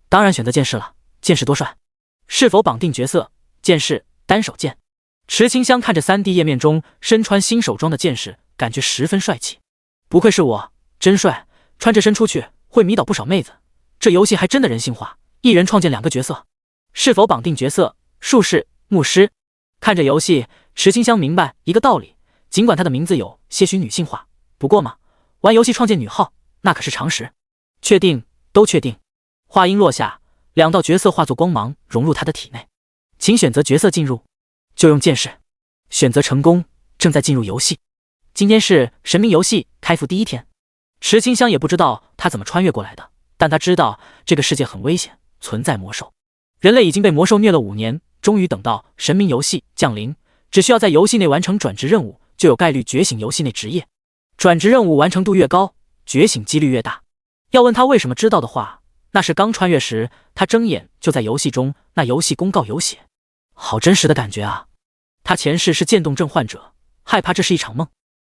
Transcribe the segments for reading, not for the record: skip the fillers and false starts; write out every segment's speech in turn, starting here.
当然选择剑士了，剑士多帅。是否绑定角色？剑士，单手剑。池清香看着 3D 页面中身穿新手装的剑士，感觉十分帅气。不愧是我，真帅，穿这身出去会迷倒不少妹子。这游戏还真的人性化，一人创建2个角色。是否绑定角色？术士、牧师。看着游戏，池清香明白一个道理，尽管他的名字有些许女性化，不过嘛，玩游戏创建女号那可是常识。确定，都确定。话音落下，2道角色化作光芒融入他的体内。请选择角色进入，就用剑士。选择成功，正在进入游戏。今天是神明游戏开服第1天，池清香也不知道他怎么穿越过来的，但他知道这个世界很危险，存在魔兽。人类已经被魔兽虐了5年，终于等到神明游戏降临，只需要在游戏内完成转职任务，就有概率觉醒游戏内职业。转职任务完成度越高，觉醒几率越大。要问他为什么知道的话，那是刚穿越时，他睁眼就在游戏中，那游戏公告有写。好真实的感觉啊！他前世是渐冻症患者，害怕这是一场梦，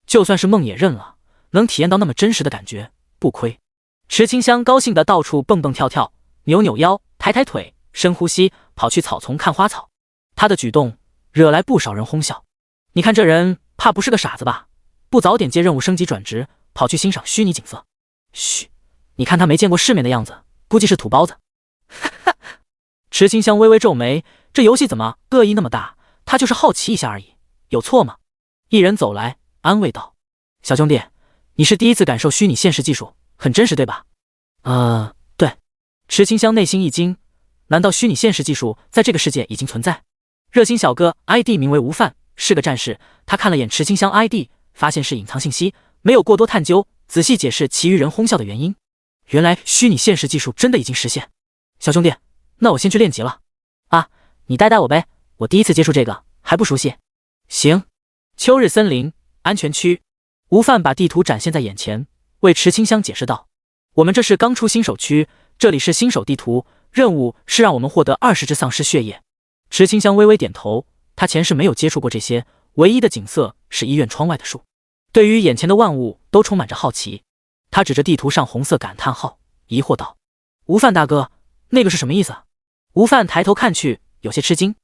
就算是梦也认了，能体验到那么真实的感觉，不亏。池清香高兴地到处蹦蹦跳跳，扭扭腰，抬抬腿，深呼吸，跑去草丛看花草。他的举动惹来不少人哄笑。你看这人怕不是个傻子吧？不早点接任务升级转职，跑去欣赏虚拟景色。嘘，你看他没见过世面的样子，估计是土包子。哈哈。池清香微微皱眉，这游戏怎么恶意那么大？他就是好奇一下而已，有错吗？一人走来安慰道：小兄弟，你是第一次感受虚拟现实技术，很真实对吧？对。池清香内心一惊，难道虚拟现实技术在这个世界已经存在？热心小哥 ID 名为吴范，是个战士。他看了眼池清香 ID， 发现是隐藏信息，没有过多探究，仔细解释其余人哄笑的原因。原来虚拟现实技术真的已经实现。小兄弟，那我先去练级了。啊，你带我呗，我第一次接触这个，还不熟悉。行。秋日森林安全区，吴范把地图展现在眼前，为池清香解释道：我们这是刚出新手区，这里是新手地图，任务是让我们获得20只丧尸血液。池清香微微点头，他前世没有接触过这些，唯一的景色是医院窗外的树。对于眼前的万物都充满着好奇，他指着地图上红色感叹号，疑惑道：吴范大哥，那个是什么意思？吴范抬头看去，有些吃惊，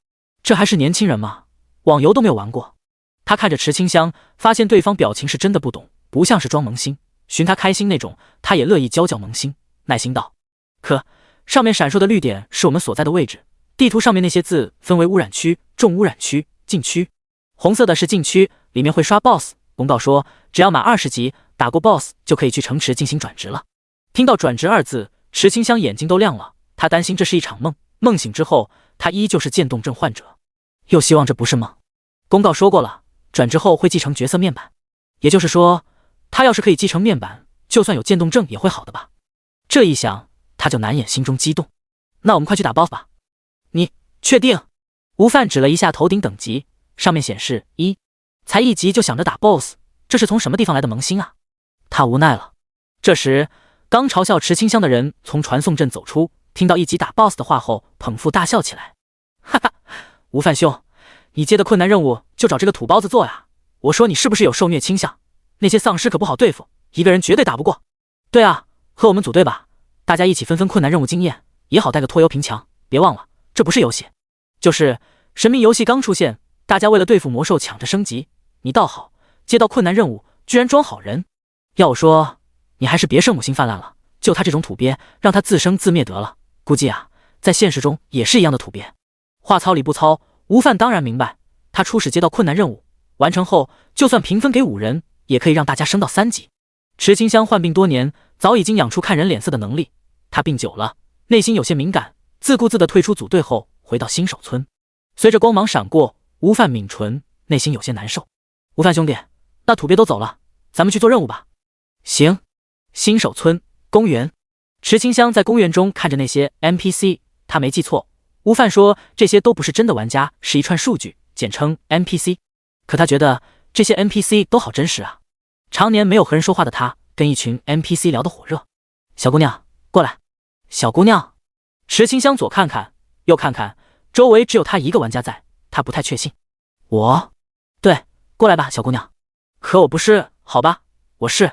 这还是年轻人吗？网游都没有玩过。他看着池清香，发现对方表情是真的不懂，不像是装萌新，寻他开心那种，他也乐意教萌新，耐心道：可上面闪烁的绿点是我们所在的位置，地图上面那些字分为污染区、重污染区、禁区。红色的是禁区，里面会刷 BOSS， 公告说只要满20级，打过 BOSS 就可以去城池进行转职了。听到转职2字，池清香眼睛都亮了，他担心这是一场梦，梦醒之后他依旧是渐冻症患者，又希望这不是梦。公告说过了，转职后会继承角色面板，也就是说他要是可以继承面板，就算有渐冻症也会好的吧。这一想他就难掩心中激动。那我们快去打 BOSS 吧。你确定？吴范指了一下头顶等级，上面显示1，才1级就想着打 BOSS， 这是从什么地方来的萌新啊？他无奈了。这时刚嘲笑池清香的人从传送阵走出，听到1级打 BOSS 的话后捧腹大笑起来。哈哈，吴范兄，你接的困难任务就找这个土包子做呀？我说你是不是有受虐倾向？那些丧尸可不好对付，一个人绝对打不过。对啊，和我们组队吧，大家一起分分困难任务经验，也好带个拖油瓶墙。别忘了，这不是游戏，就是神明游戏刚出现，大家为了对付魔兽抢着升级。你倒好，接到困难任务居然装好人。要我说，你还是别圣母心泛滥了，就他这种土鳖，让他自生自灭得了。估计啊，在现实中也是一样的土鳖。话糙理不糙，吴范当然明白，他初始接到困难任务，完成后就算平分给5人，也可以让大家升到3级。池清香患病多年，早已经养出看人脸色的能力。他病久了，内心有些敏感，自顾自地退出组队后，回到新手村。随着光芒闪过，吴范抿唇，内心有些难受。吴范兄弟，那土鳖都走了，咱们去做任务吧。行。新手村公园，池清香在公园中看着那些 NPC， 他没记错，吴范说这些都不是真的玩家，是一串数据，简称 NPC。 可他觉得这些 NPC 都好真实啊。常年没有和人说话的他，跟一群 NPC 聊得火热。小姑娘，过来。小姑娘。池清香左看看右看看，周围只有他一个玩家在，他不太确信。我？对，过来吧，小姑娘。可我不是，好吧，我是。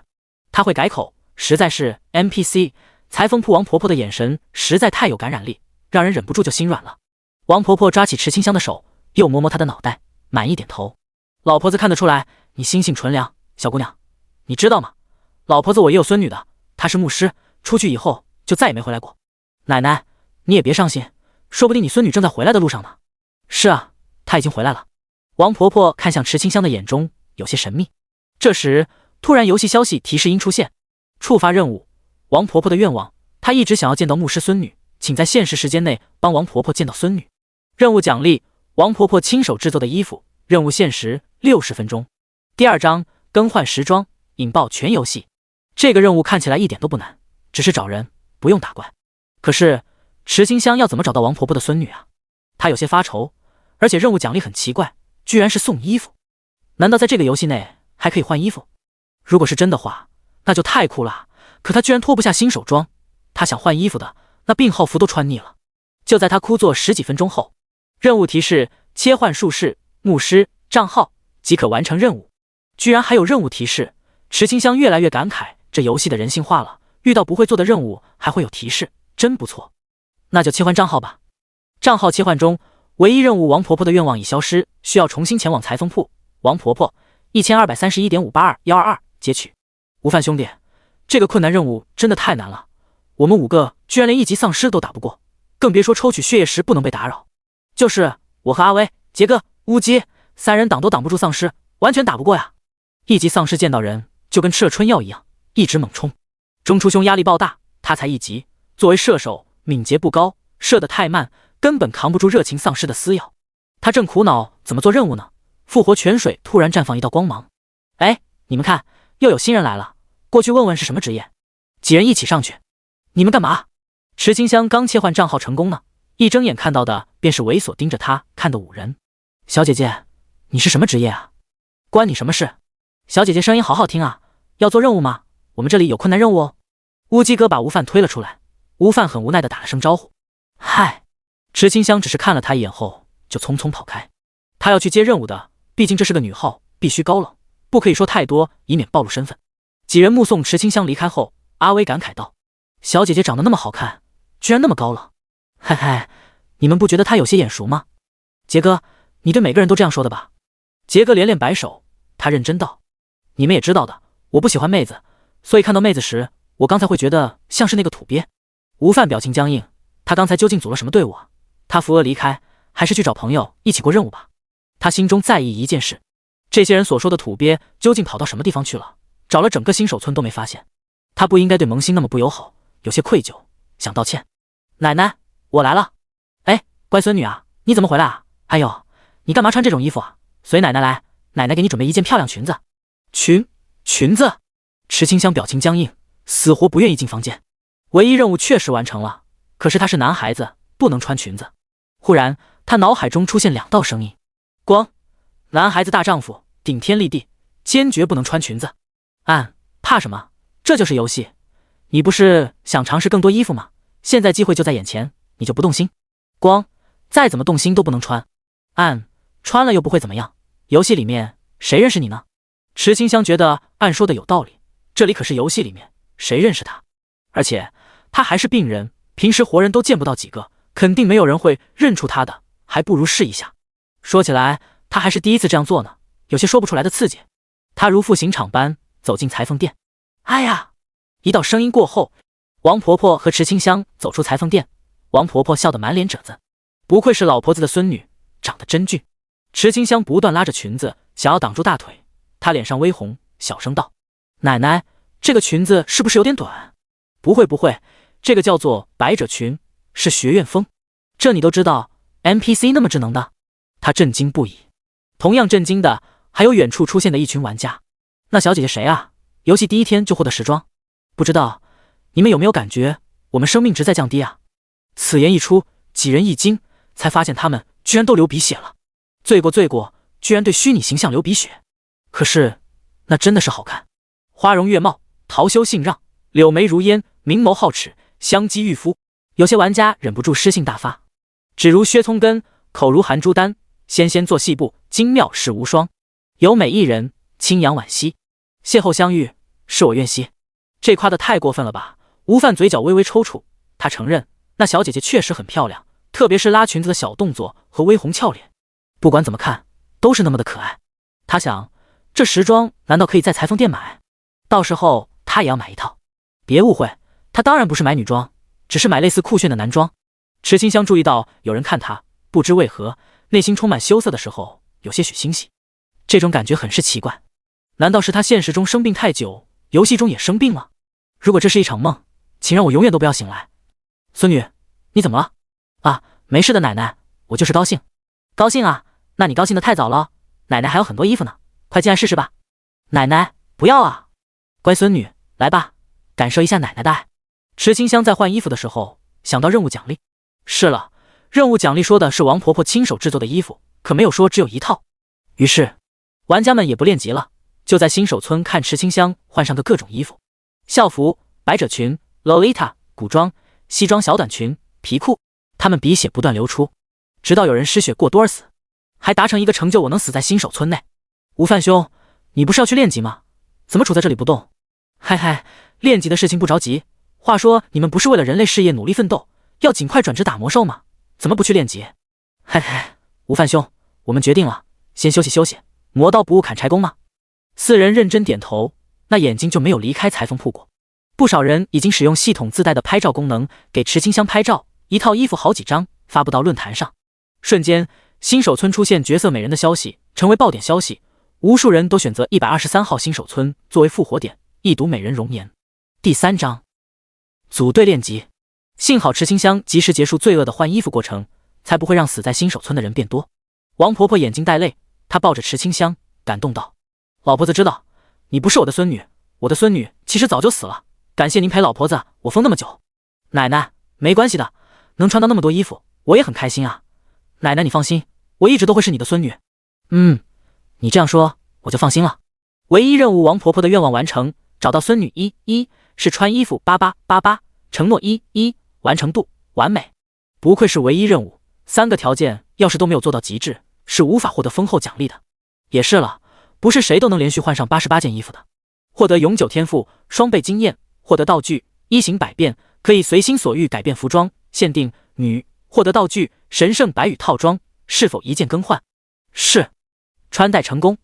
他会改口，实在是 NPC，裁缝铺王婆婆的眼神实在太有感染力，让人忍不住就心软了。王婆婆抓起池清香的手，又摸摸她的脑袋，满意点头。老婆子看得出来，你心性纯良，小姑娘，你知道吗？老婆子我也有孙女的，她是牧师，出去以后就再也没回来过。奶奶，你也别伤心，说不定你孙女正在回来的路上呢。是啊，她已经回来了。王婆婆看向池清香的眼中有些神秘。这时，突然游戏消息提示音出现，触发任务。王婆婆的愿望，她一直想要见到牧师孙女，请在限时时间内帮王婆婆见到孙女。任务奖励：王婆婆亲手制作的衣服，任务限时60分钟。第2章更换时装，引爆全游戏。这个任务看起来一点都不难，只是找人，不用打怪。可是池清香要怎么找到王婆婆的孙女啊？她有些发愁，而且任务奖励很奇怪，居然是送衣服。难道在这个游戏内还可以换衣服？如果是真的话，那就太酷了。可她居然脱不下新手装，她想换衣服的那病号服都穿腻了。就在她枯坐10几分钟后，任务提示切换术士、牧师账号即可完成任务。居然还有任务提示，池清香越来越感慨，这游戏的人性化了，遇到不会做的任务还会有提示，真不错。那就切换账号吧。账号切换中，唯一任务王婆婆的愿望已消失，需要重新前往裁缝铺。王婆婆 1231.582-122截取。吴范兄弟，这个困难任务真的太难了，我们5个居然连1级丧尸都打不过，更别说抽取血液时不能被打扰。就是我和阿威、杰哥、乌鸡3人挡都挡不住丧尸，完全打不过呀。1级丧尸见到人就跟吃了春药一样，一直猛冲。钟初兄压力爆大，他才1级，作为射手敏捷不高，射得太慢，根本扛不住热情丧尸的撕咬。他正苦恼怎么做任务呢，复活泉水突然绽放一道光芒。哎，你们看，又有新人来了，过去问问是什么职业。几人一起上去。你们干嘛？池清香刚切换账号成功呢，一睁眼看到的便是猥琐盯着他看的5人。小姐姐，你是什么职业啊？关你什么事？小姐姐声音好好听啊，要做任务吗？我们这里有困难任务哦。乌鸡哥把吴范推了出来，吴范很无奈的打了声招呼。嗨。池清香只是看了他一眼后就匆匆跑开。他要去接任务的，毕竟这是个女号，必须高冷，不可以说太多，以免暴露身份。几人目送池清香离开后，阿威感慨道：小姐姐长得那么好看，居然那么高冷。嘿嘿，你们不觉得她有些眼熟吗？杰哥，你对每个人都这样说的吧？杰哥连连摆手，他认真道：你们也知道的，我不喜欢妹子，所以看到妹子时，我刚才会觉得像是那个土鳖。吴范表情僵硬，他刚才究竟组了什么队伍啊？他扶额离开，还是去找朋友一起过任务吧？他心中在意一件事，这些人所说的土鳖究竟跑到什么地方去了？找了整个新手村都没发现。他不应该对萌新那么不友好，有些愧疚，想道歉。奶奶，我来了。哎，乖孙女啊，你怎么回来啊？哎呦，你干嘛穿这种衣服啊？随奶奶来，奶奶给你准备一件漂亮裙子。裙子？池清香表情僵硬，死活不愿意进房间。唯一任务确实完成了，可是他是男孩子，不能穿裙子。忽然，他脑海中出现2道声音：光，男孩子大丈夫，顶天立地，坚决不能穿裙子。暗，怕什么？这就是游戏。你不是想尝试更多衣服吗？现在机会就在眼前，你就不动心？光，再怎么动心都不能穿。暗，穿了又不会怎么样，游戏里面谁认识你呢？池清香觉得暗说的有道理，这里可是游戏里面，谁认识他？而且他还是病人，平时活人都见不到几个，肯定没有人会认出他的，还不如试一下。说起来，他还是第一次这样做呢，有些说不出来的刺激。他如赴刑场般走进裁缝店。哎呀！一道声音过后，王婆婆和池清香走出裁缝店。王婆婆笑得满脸褶子，不愧是老婆子的孙女，长得真俊。池清香不断拉着裙子，想要挡住大腿，她脸上微红，小声道：奶奶，这个裙子是不是有点短？不会，这个叫做百褶裙，是学院风。这你都知道 ？NPC 那么智能的？她震惊不已。同样震惊的还有远处出现的一群玩家。那小姐姐谁啊？游戏第1天就获得时装？不知道，你们有没有感觉我们生命值在降低啊？此言一出，几人一惊，才发现他们居然都流鼻血了。罪过，居然对虚拟形象流鼻血。可是那真的是好看，花容月貌，桃羞杏让，柳眉如烟，明眸皓齿，香肌玉肤。有些玩家忍不住诗性大发，指如薛葱根，口如含珠丹，纤纤作细步，精妙世无双。有美一人，清扬惋惜，邂逅相遇，是我愿惜。这夸的太过分了吧？吴范嘴角微微抽搐，他承认那小姐姐确实很漂亮，特别是拉裙子的小动作和微红俏脸，不管怎么看都是那么的可爱。他想，这时装难道可以在裁缝店买？到时候他也要买一套。别误会，他当然不是买女装，只是买类似酷炫的男装。池清香注意到有人看他，不知为何内心充满羞涩的时候，有些许欣喜。这种感觉很是奇怪，难道是他现实中生病太久，游戏中也生病了？如果这是一场梦，请让我永远都不要醒来。孙女，你怎么了？啊，没事的奶奶，我就是高兴。高兴啊？那你高兴得太早了，奶奶还有很多衣服呢，快进来试试吧。奶奶，不要啊！乖孙女，来吧，感受一下奶奶的爱。池清香在换衣服的时候想到任务奖励。是了，任务奖励说的是王婆婆亲手制作的衣服，可没有说只有一套。于是玩家们也不练级了，就在新手村看池清香换上的各种衣服：校服、百褶裙、Lolita、古装、西装小短裙、皮裤。他们鼻血不断流出，直到有人失血过多而死，还达成一个成就：我能死在新手村内。吴范兄，你不是要去练级吗？怎么杵在这里不动？嗨嗨，练级的事情不着急。话说你们不是为了人类事业努力奋斗，要尽快转职打魔兽吗？怎么不去练级？嗨嗨，吴范兄，我们决定了，先休息休息。磨刀不误砍柴工吗？四人认真点头，那眼睛就没有离开裁缝铺过。不少人已经使用系统自带的拍照功能给池清香拍照，一套衣服好几张发布到论坛上。瞬间，新手村出现绝色美人的消息，成为爆点消息。无数人都选择123号新手村作为复活点，一睹美人容颜。第3章，组队练级。幸好池清香及时结束罪恶的换衣服过程，才不会让死在新手村的人变多。王婆婆眼睛带泪，她抱着池清香，感动道：“老婆子知道，你不是我的孙女，我的孙女其实早就死了。感谢您陪老婆子我疯那么久。奶奶，没关系的，能穿到那么多衣服，我也很开心啊。奶奶你放心，我一直都会是你的孙女。你这样说我就放心了。唯一任务，王婆婆的愿望完成，找到孙女1是穿衣服8888，承诺1完成度完美。不愧是唯一任务，3个条件要是都没有做到极致，是无法获得丰厚奖励的。也是了，不是谁都能连续换上88件衣服的。获得永久天赋，双倍经验，获得道具1形百变，可以随心所欲改变服装，限定女。获得道具神圣白羽套装，是否一键更换？是。穿戴成功，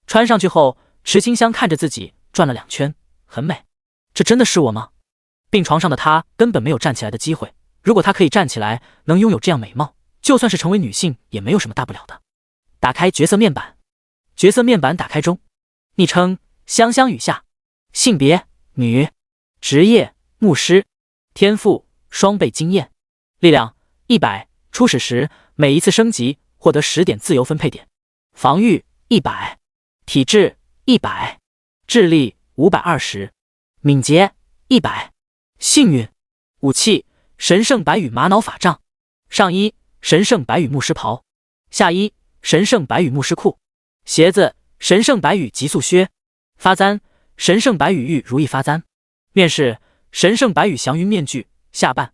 穿上去后，池清香看着自己转了2圈，很美。这真的是我吗？病床上的她根本没有站起来的机会。如果她可以站起来，能拥有这样美貌，就算是成为女性也没有什么大不了的。打开角色面板，角色面板打开中。昵称香香雨夏，性别女，职业牧师，天赋双倍经验，力量100，初始时每一次升级获得10点自由分配点。防御100，体质100，智力520，敏捷100，幸运。武器神圣白羽玛瑙法杖，上衣神圣白羽牧师袍，下衣神圣白羽牧师裤，鞋子神圣白羽极速靴，发簪神圣白羽玉如意发簪，面饰神圣白羽祥云面具下半，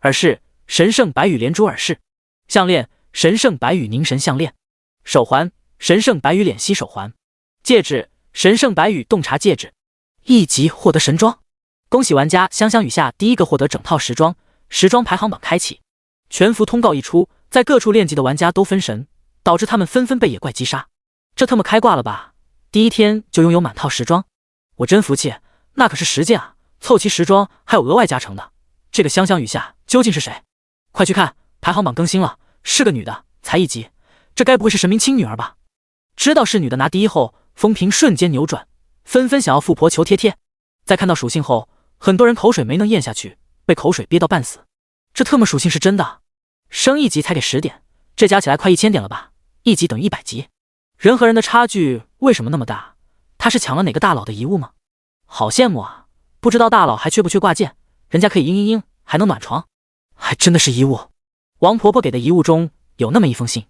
耳饰神圣白羽连珠耳饰，项链神圣白羽凝神项链，手环神圣白羽脸息手环，戒指神圣白羽洞察戒指。1级获得神装，恭喜玩家香香雨夏第一个获得整套时装，时装排行榜开启。全服通告一出，在各处练级的玩家都分神，导致他们纷纷被野怪击杀。这他妈开挂了吧，第一天就拥有满套时装，我真服气，那可是10件啊，凑齐时装还有额外加成的。这个香香雨夏究竟是谁？快去看排行榜更新了，是个女的，才1级，这该不会是神明亲女儿吧？知道是女的拿第1后，风评瞬间扭转，纷纷想要富婆求贴贴。在看到属性后，很多人口水没能咽下去，被口水憋到半死。这特么属性是真的？升1级才给10点，这加起来快1000点了吧？1级等于100级，人和人的差距为什么那么大？他是抢了哪个大佬的遗物吗？好羡慕啊！不知道大佬还缺不缺挂件，人家可以嘤，还能暖床，还真的是遗物。王婆婆给的遗物中有那么一封信，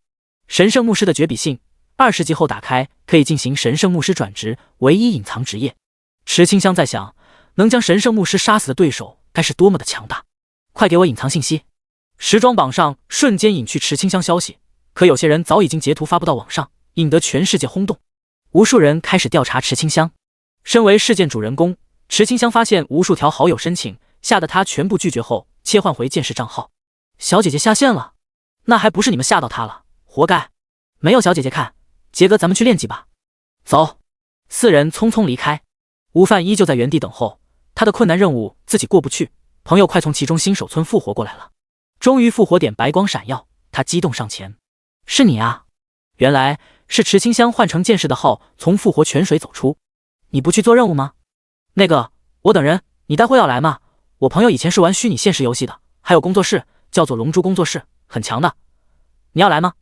神圣牧师的绝笔信，20级后打开，可以进行神圣牧师转职，唯一隐藏职业。池清香在想，能将神圣牧师杀死的对手该是多么的强大。快给我隐藏信息！时装榜上瞬间隐去池清香消息，可有些人早已经截图发布到网上，引得全世界轰动。无数人开始调查池清香。身为事件主人公，池清香发现无数条好友申请吓得他全部拒绝后切换回剑士账号。小姐姐下线了，那还不是你们吓到她了，活该。没有小姐姐看，杰哥咱们去练级吧。走。四人匆匆离开。吴范依旧在原地等候，他的困难任务自己过不去，朋友快从其中新手村复活过来了。终于复活点白光闪耀，他激动上前。是你啊，原来是池清香换成剑士的号从复活泉水走出。你不去做任务吗？那个，我等人，你待会要来吗？我朋友以前是玩虚拟现实游戏的，还有工作室叫做龙珠工作室，很强的。你要来吗？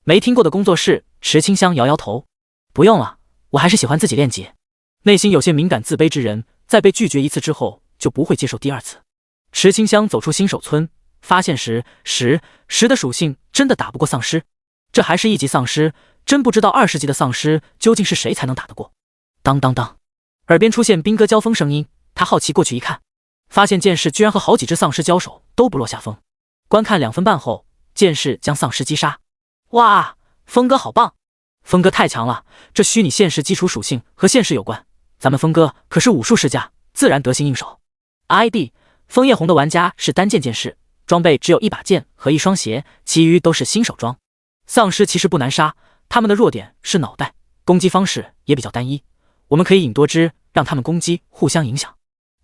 没听过的工作室，池清香摇摇头。不用了，我还是喜欢自己练级。内心有些敏感自卑之人，在被拒绝一次之后就不会接受第二次。池清香走出新手村，发现石的属性真的打不过丧尸，这还是1级丧尸，真不知道20级的丧尸究竟是谁才能打得过。当当当，耳边出现兵戈交锋声音，他好奇过去一看，发现剑士居然和好几只丧尸交手都不落下风。观看2分半后，剑士将丧尸击杀。哇，峰哥好棒！峰哥太强了，这虚拟现实基础属性和现实有关，咱们峰哥可是武术世家，自然得心应手。ID 枫叶红的玩家是单剑剑士，装备只有1把剑和1双鞋，其余都是新手装。丧尸其实不难杀，他们的弱点是脑袋，攻击方式也比较单一，我们可以引多只，让他们攻击互相影响。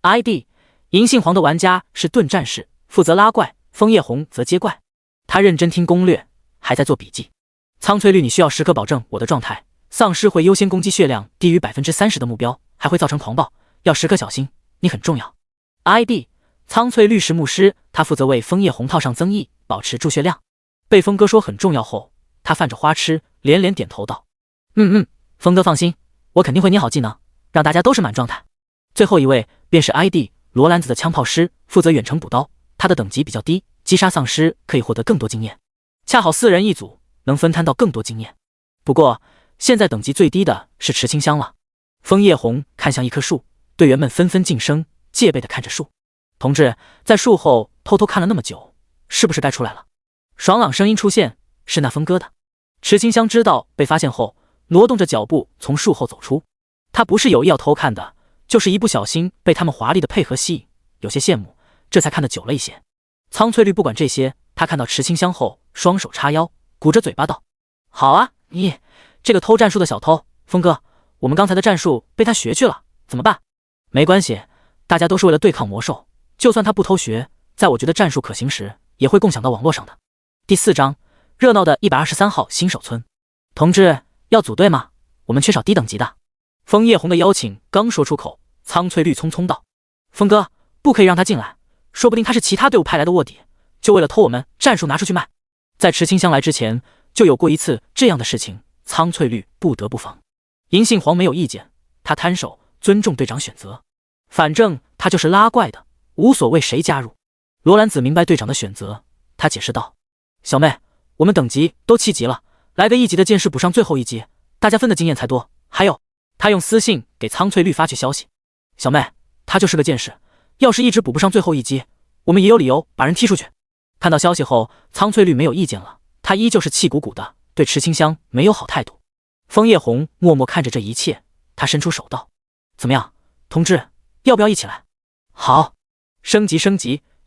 ID 银杏黄的玩家是盾战士，负责拉怪，枫叶红则接怪。他认真听攻略，还在做笔记。苍翠绿，你需要时刻保证我的状态，丧尸会优先攻击血量低于 30% 的目标，还会造成狂暴，要时刻小心，你很重要。ID 苍翠绿石牧师，他负责为枫叶红套上增益，保持注血量。被峰哥说很重要后，他泛着花痴，连连点头道：峰哥放心，我肯定会捏好技能，让大家都是满状态。最后一位便是 ID 罗兰子的枪炮师，负责远程补刀，他的等级比较低，击杀丧尸可以获得更多经验，恰好4人一组，能分摊到更多经验。不过现在等级最低的是池清香了。枫叶红看向一棵树，队员们纷纷噤声，戒备地看着树。同志在树后偷偷看了那么久，是不是该出来了？爽朗声音出现，是那峰哥的。池清香知道被发现后，挪动着脚步从树后走出。他不是有意要偷看的，就是一不小心被他们华丽的配合吸引，有些羡慕，这才看得久了一些。苍翠绿不管这些，他看到池清香后，双手叉腰，鼓着嘴巴道：好啊，你这个偷战术的小偷，峰哥，我们刚才的战术被他学去了，怎么办？没关系，大家都是为了对抗魔兽，就算他不偷学，在我觉得战术可行时，也会共享到网络上的。第4章，热闹的123号新手村。同志，要组队吗？我们缺少低等级的。枫叶红的邀请刚说出口，苍翠绿匆匆道：峰哥，不可以让他进来，说不定他是其他队伍派来的卧底，就为了偷我们战术拿出去卖。在池清香来之前，就有过一次这样的事情，苍翠绿不得不防。银杏黄没有意见，他摊手，尊重队长选择，反正他就是拉怪的，无所谓谁加入。罗兰子明白队长的选择，他解释道：小妹，我们等级都7级了，来个1级的剑士补上最后1级，大家分的经验才多。还有，他用私信给苍翠绿发去消息：小妹，他就是个剑士，要是一直补不上最后1级，我们也有理由把人踢出去。看到消息后，苍翠绿没有意见了，他依旧是气鼓鼓的，对池清香没有好态度。枫叶红默默看着这一切，他伸出手道：怎么样，同志，要不要一起来？好，升级。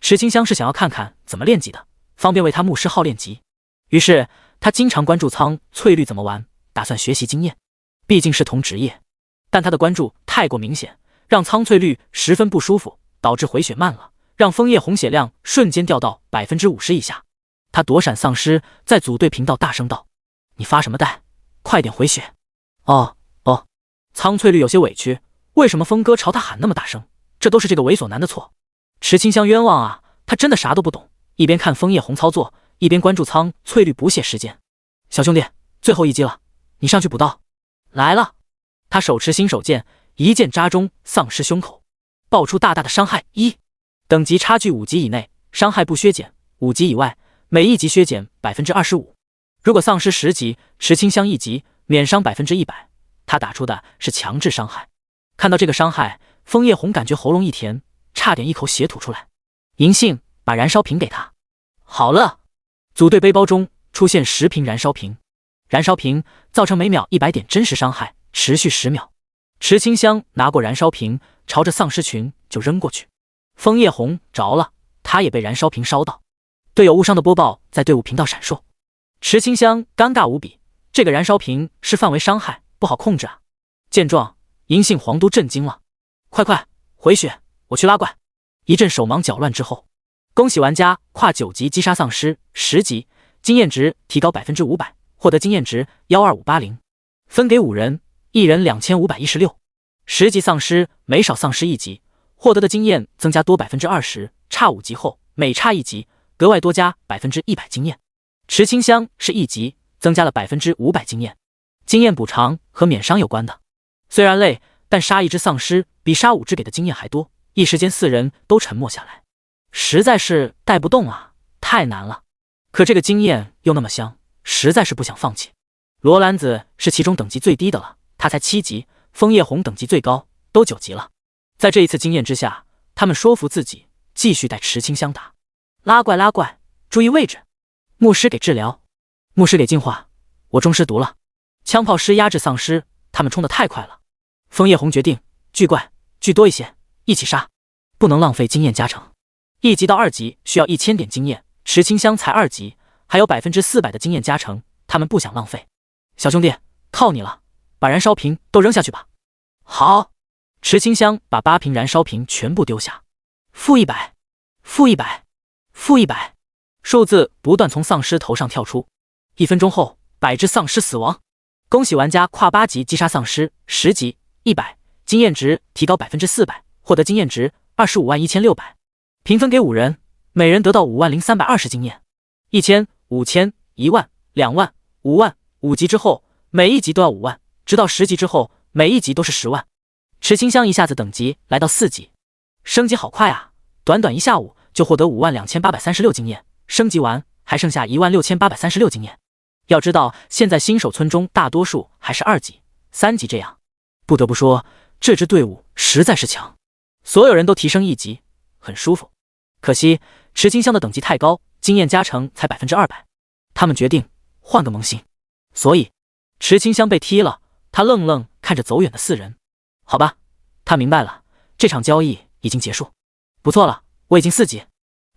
池清香是想要看看怎么练级的，方便为他牧师号练级。于是他经常关注苍翠绿怎么玩，打算学习经验。毕竟是同职业，但他的关注太过明显，让苍翠绿十分不舒服，导致回血慢了，让枫叶红血量瞬间掉到 50% 以下。他躲闪丧尸，在组队频道大声道：你发什么呆？快点回血！哦。苍翠绿有些委屈，为什么峰哥朝他喊那么大声？这都是这个猥琐男的错。池清香冤枉啊，他真的啥都不懂，一边看枫叶红操作，一边关注苍翠绿不懈时间。小兄弟，最后1击了，你上去补刀。来了。他手持新手剑，一剑扎中丧尸胸口，爆出大大的伤害。等级差距5级以内，伤害不削减；5级以外，每1级削减 25%。如果丧尸10级，池清香1级免伤 100%， 他打出的是强制伤害。看到这个伤害，枫叶红感觉喉咙一甜，差点一口血吐出来。银杏，把燃烧瓶给他。好了。组队背包中出现10瓶燃烧瓶，燃烧瓶造成每秒100点真实伤害，持续10秒。池清香拿过燃烧瓶，朝着丧尸群就扔过去。枫叶红着了，他也被燃烧瓶烧到。队友误伤的播报在队伍频道闪烁。池清香尴尬无比，这个燃烧瓶是范围伤害，不好控制啊。见状，银杏皇都震惊了，快回血，我去拉怪。一阵手忙脚乱之后，恭喜玩家跨9级击杀丧尸10级，经验值提高 500%， 获得经验值12580，分给5人，一人2516。10级丧尸每少丧尸1级，获得的经验增加多 20%， 差5级后每差1级格外多加 100% 经验。池清香是1级，增加了 500% 经验，经验补偿和免伤有关的。虽然累，但杀一只丧尸比杀5只给的经验还多，一时间4人都沉默下来，实在是带不动啊，太难了。可这个经验又那么香，实在是不想放弃。罗兰子是其中等级最低的了，他才7级，枫叶红等级最高，都9级了。在这一次经验之下，他们说服自己继续带池清香打。拉怪，注意位置。牧师给治疗，牧师给净化，我中尸毒了。枪炮师压制丧尸，他们冲得太快了。枫叶红决定聚怪聚多一些，一起杀，不能浪费经验加成。1级到2级需要1000点经验，池清香才2级，还有 400% 的经验加成，他们不想浪费。小兄弟，靠你了，把燃烧瓶都扔下去吧。好。池清香把8瓶燃烧瓶全部丢下。-100，-100，-100，数字不断从丧尸头上跳出。1分钟后，100只丧尸死亡。恭喜玩家跨8级击杀丧尸10级，100，经验值提高 400%， 获得经验值251600，平分给5人，每人得到50320经验。1000、5000、10000、20000、50000。5级之后，每一级都要5万，直到10级之后，每一级都是10万。池清香一下子等级来到4级，升级好快啊！短短1下午就获得52836经验，升级完还剩下16836经验。要知道，现在新手村中大多数还是2级、3级这样。不得不说，这支队伍实在是强，所有人都提升1级，很舒服。可惜池清香的等级太高，经验加成才 200%。他们决定换个萌新，所以池清香被踢了。他愣愣看着走远的4人。好吧，他明白了，这场交易已经结束。不错了，我已经4级。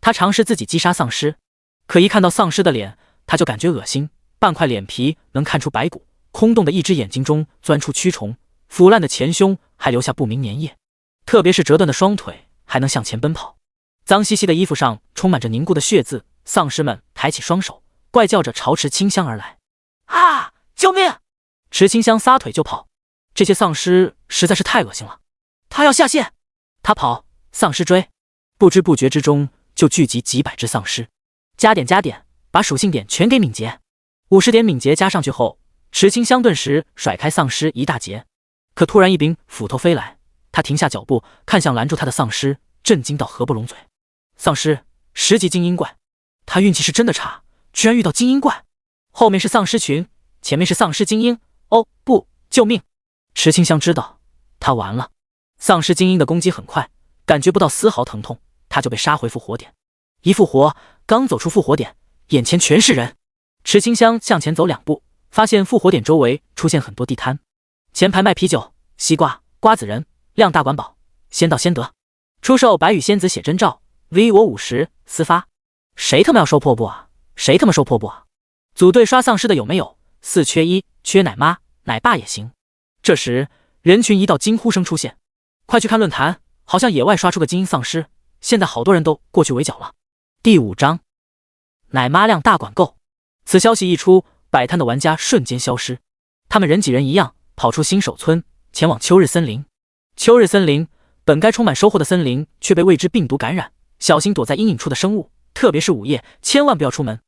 他尝试自己击杀丧尸，可一看到丧尸的脸，他就感觉恶心，半块脸皮能看出白骨，空洞的一只眼睛中钻出蛆虫，腐烂的前胸还留下不明粘液，特别是折断的双腿还能向前奔跑。脏兮兮的衣服上充满着凝固的血渍，丧尸们抬起双手，怪叫着朝池清香而来。啊！救命！池清香撒腿就跑，这些丧尸实在是太恶心了。他要下线，他跑，丧尸追，不知不觉之中就聚集几百只丧尸。加点，把属性点全给敏捷，50点敏捷加上去后，池清香顿时甩开丧尸一大截。可突然一柄斧头飞来，他停下脚步，看向拦住他的丧尸，震惊到合不拢嘴。丧尸10级精英怪，他运气是真的差，居然遇到精英怪。后面是丧尸群，前面是丧尸精英。哦不，救命！池清香知道他完了。丧尸精英的攻击很快，感觉不到丝毫疼痛，他就被杀回复活点。一复活，刚走出复活点，眼前全是人。池清香向前走2步，发现复活点周围出现很多地摊，前排卖啤酒、西瓜、瓜子仁、量大管饱，先到先得。出售白羽仙子写真照 ，V 我50私发。谁他妈要收破布啊？谁他妈收破布啊？组队刷丧尸的有没有？4缺1，缺奶妈、奶爸也行。这时，人群一道惊呼声出现，快去看论坛，好像野外刷出个精英丧尸，现在好多人都过去围剿了。第5章，奶妈量大管够。此消息一出，摆摊的玩家瞬间消失，他们人挤人一样跑出新手村，前往秋日森林。秋日森林本该充满收获的森林，却被未知病毒感染，小心躲在阴影处的生物，特别是午夜，千万不要出门。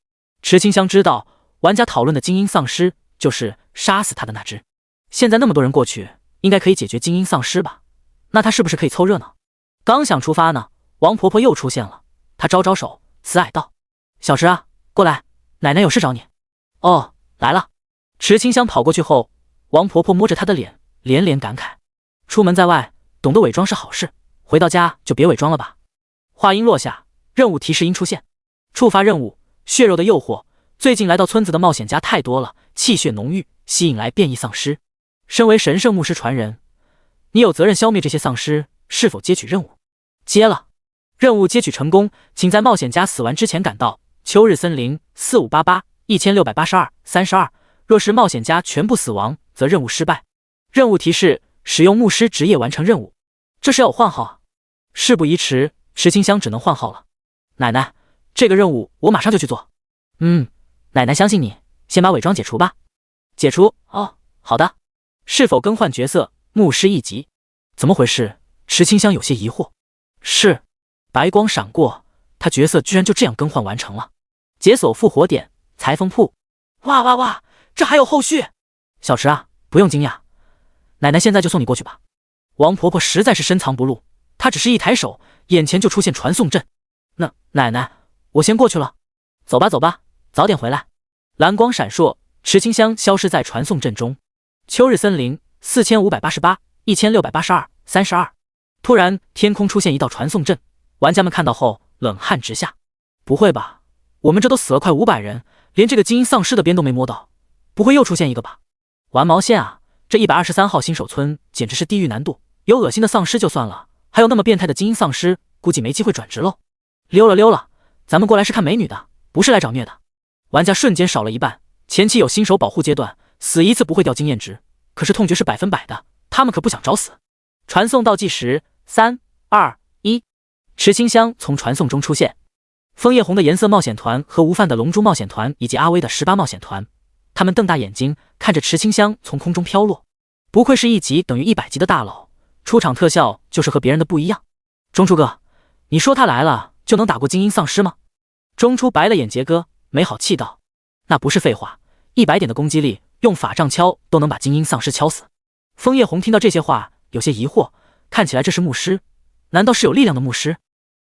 池清香知道，玩家讨论的精英丧尸就是杀死他的那只。现在那么多人过去，应该可以解决精英丧尸吧？那他是不是可以凑热闹？刚想出发呢，王婆婆又出现了。她招招手，慈蔼道：“小池啊，过来，奶奶有事找你。”哦，来了。池清香跑过去后，王婆婆摸着她的脸，连连感慨：出门在外，懂得伪装是好事，回到家就别伪装了吧。话音落下，任务提示音出现，触发任务：血肉的诱惑。最近来到村子的冒险家太多了，气血浓郁，吸引来变异丧尸。身为神圣牧师传人，你有责任消灭这些丧尸，是否接取任务？接了。任务接取成功，请在冒险家死亡之前赶到秋日森林4588168232。若是冒险家全部死亡，则任务失败。任务提示：使用牧师职业完成任务。这是要我换号啊？事不宜迟，池清香只能换号了。奶奶，这个任务我马上就去做。奶奶相信你，先把伪装解除吧。解除？哦，好的。是否更换角色？牧师一级。怎么回事？池清香有些疑惑。是。白光闪过，他角色居然就这样更换完成了。解锁复活点，裁缝铺。哇哇哇，这还有后续！小池啊，不用惊讶，奶奶现在就送你过去吧。王婆婆实在是深藏不露，她只是一抬手，眼前就出现传送阵。奶奶，我先过去了。走吧走吧，早点回来。蓝光闪烁，池清香消失在传送阵中。秋日森林4588168232。突然，天空出现一道传送阵，玩家们看到后冷汗直下。不会吧，我们这都死了快500人，连这个精英丧尸的边都没摸到，不会又出现一个吧？玩毛线啊，这123号新手村简直是地狱难度，有恶心的丧尸就算了，还有那么变态的精英丧尸，估计没机会转职喽。溜了，咱们过来是看美女的，不是来找虐的。玩家瞬间少了一半，前期有新手保护阶段，死一次不会掉经验值，可是痛觉是100%的，他们可不想找死。传送倒计时3、2、1，池清香从传送中出现。枫叶红的颜色冒险团和无范的龙珠冒险团以及阿威的18冒险团，他们瞪大眼睛看着池清香从空中飘落。不愧是1级等于100级的大佬，出场特效就是和别人的不一样。中初哥，你说他来了就能打过精英丧尸吗？中初白了眼杰哥，没好气道：那不是废话，100点的攻击力，用法杖敲都能把精英丧尸敲死。枫叶红听到这些话有些疑惑，看起来这是牧师，难道是有力量的牧师？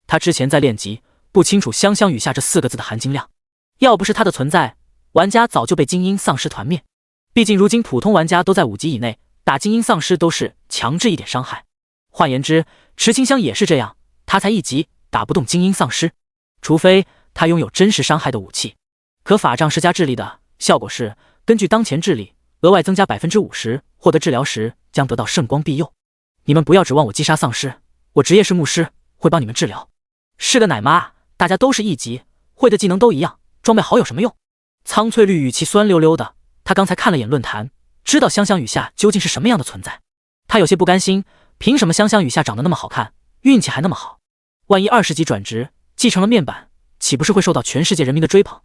他之前在练级，不清楚香香雨下这4个字的含金量。要不是他的存在，玩家早就被精英丧尸团灭。毕竟如今普通玩家都在5级以内，打精英丧尸都是强制一点伤害。换言之，池清香也是这样，他才1级，打不动精英丧尸，除非他拥有真实伤害的武器。可法杖是加智力的，效果是根据当前智力额外增加50%，获得治疗时将得到圣光庇佑。你们不要指望我击杀丧尸，我职业是牧师，会帮你们治疗。是个奶妈，大家都是1级，会的技能都一样，装备好有什么用？苍翠绿语气酸溜溜的，他刚才看了眼论坛，知道香香雨下究竟是什么样的存在。他有些不甘心，凭什么香香雨下长得那么好看，运气还那么好？万一20级转职，继承了面板，岂不是会受到全世界人民的追捧？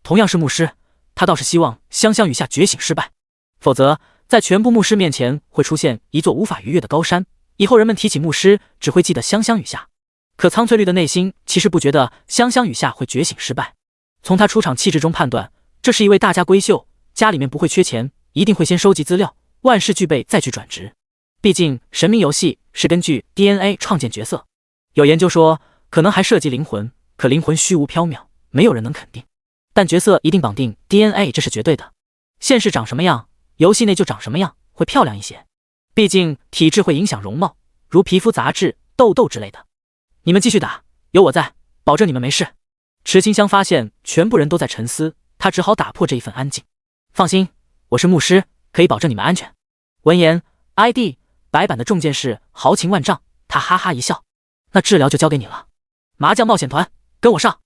同样是牧师，他倒是希望香香雨下觉醒失败，否则在全部牧师面前会出现一座无法逾越的高山，以后人们提起牧师只会记得香香雨下。可苍翠绿的内心其实不觉得香香雨下会觉醒失败，从他出场气质中判断，这是一位大家闺秀，家里面不会缺钱，一定会先收集资料，万事俱备再去转职。毕竟神明游戏是根据 DNA 创建角色，有研究说可能还涉及灵魂，可灵魂虚无缥缈，没有人能肯定，但角色一定绑定 DNA， 这是绝对的。现实长什么样，游戏内就长什么样，会漂亮一些。毕竟体质会影响容貌，如皮肤杂质、痘痘之类的。你们继续打，有我在，保证你们没事。池清香发现全部人都在沉思，他只好打破这一份安静。放心，我是牧师，可以保证你们安全。闻言 ，ID 白板的重剑士豪情万丈，他哈哈一笑，那治疗就交给你了。麻将冒险团，跟我上。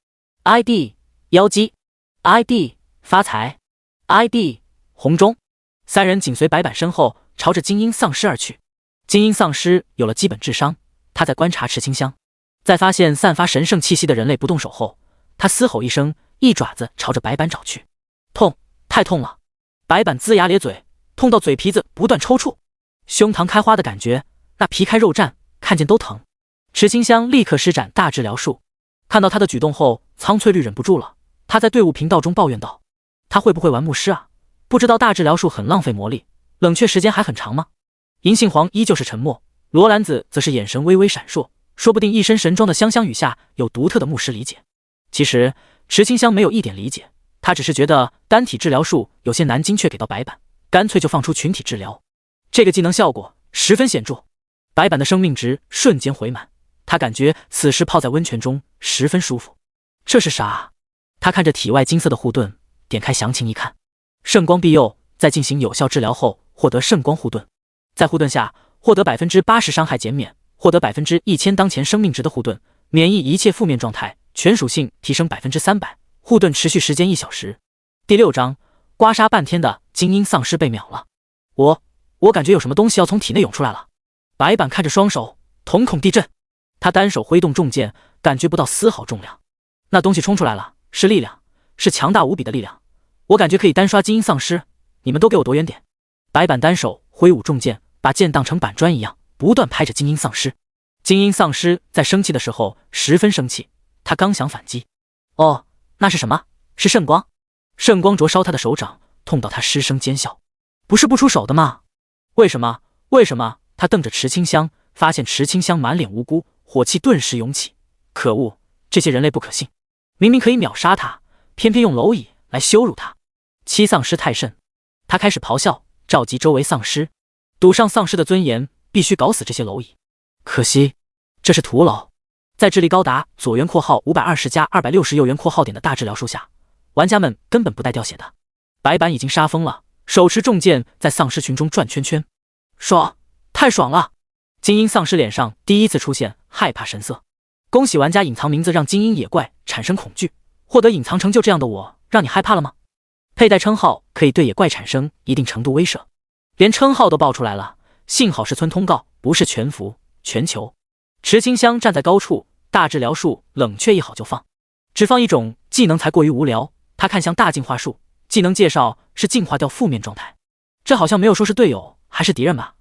ID 妖姬 ，ID 发财 ，ID 红中。3人紧随白板身后，朝着精英丧尸而去。精英丧尸有了基本智商，他在观察池清香。在发现散发神圣气息的人类不动手后，他嘶吼一声，一爪子朝着白板找去。痛，太痛了！白板龇牙咧嘴，痛到嘴皮子不断抽搐，胸膛开花的感觉，那皮开肉绽，看见都疼。池清香立刻施展大治疗术，看到他的举动后，苍翠绿忍不住了，他在队伍频道中抱怨道：他会不会玩牧师啊？不知道大治疗术很浪费魔力，冷却时间还很长吗？银杏黄依旧是沉默，罗兰子则是眼神微微闪烁，说不定一身神装的香香雨下有独特的牧师理解。其实池清香没有一点理解，他只是觉得单体治疗术有些难精确给到白板，干脆就放出群体治疗，这个技能效果十分显著。白板的生命值瞬间回满，他感觉此时泡在温泉中十分舒服。这是啥？他看着体外金色的护盾，点开详情一看，圣光庇佑，在进行有效治疗后获得圣光护盾，在护盾下获得80%伤害减免，获得1000当前生命值的护盾，免疫一切负面状态，全属性提升300%，护盾持续时间1小时。第6章，刮痧半天的精英丧尸被秒了。我感觉有什么东西要从体内涌出来了。白板看着双手，瞳孔地震。他单手挥动重剑，感觉不到丝毫重量。那东西冲出来了，是力量，是强大无比的力量。我感觉可以单刷精英丧尸，你们都给我躲远点。白板单手挥舞重剑，把剑当成板砖一样，不断拍着精英丧尸。精英丧尸在生气的时候十分生气，他刚想反击，哦，那是什么？是圣光。圣光灼烧他的手掌，痛到他失声尖笑。不是不出手的吗？为什么？他瞪着池清香，发现池清香满脸无辜，火气顿时涌起。可恶，这些人类不可信，明明可以秒杀他，偏偏用蝼蚁来羞辱他。七丧尸太甚，他开始咆哮，召集周围丧尸，赌上丧尸的尊严，必须搞死这些蝼蚁。可惜这是徒劳。在智力高达左元括号520加260右元括号点的大治疗术下，玩家们根本不带掉血的。白板已经杀疯了，手持重剑在丧尸群中转圈圈。爽，太爽了！精英丧尸脸上第一次出现害怕神色。恭喜玩家隐藏名字让精英野怪产生恐惧，获得隐藏成就，这样的我让你害怕了吗？佩戴称号可以对野怪产生一定程度威慑，连称号都爆出来了，幸好是村通告，不是全服全球。池清香站在高处，大治疗术冷却一好就放，只放一种技能才过于无聊。他看向大进化术，技能介绍是净化掉负面状态，这好像没有说是队友还是敌人吧。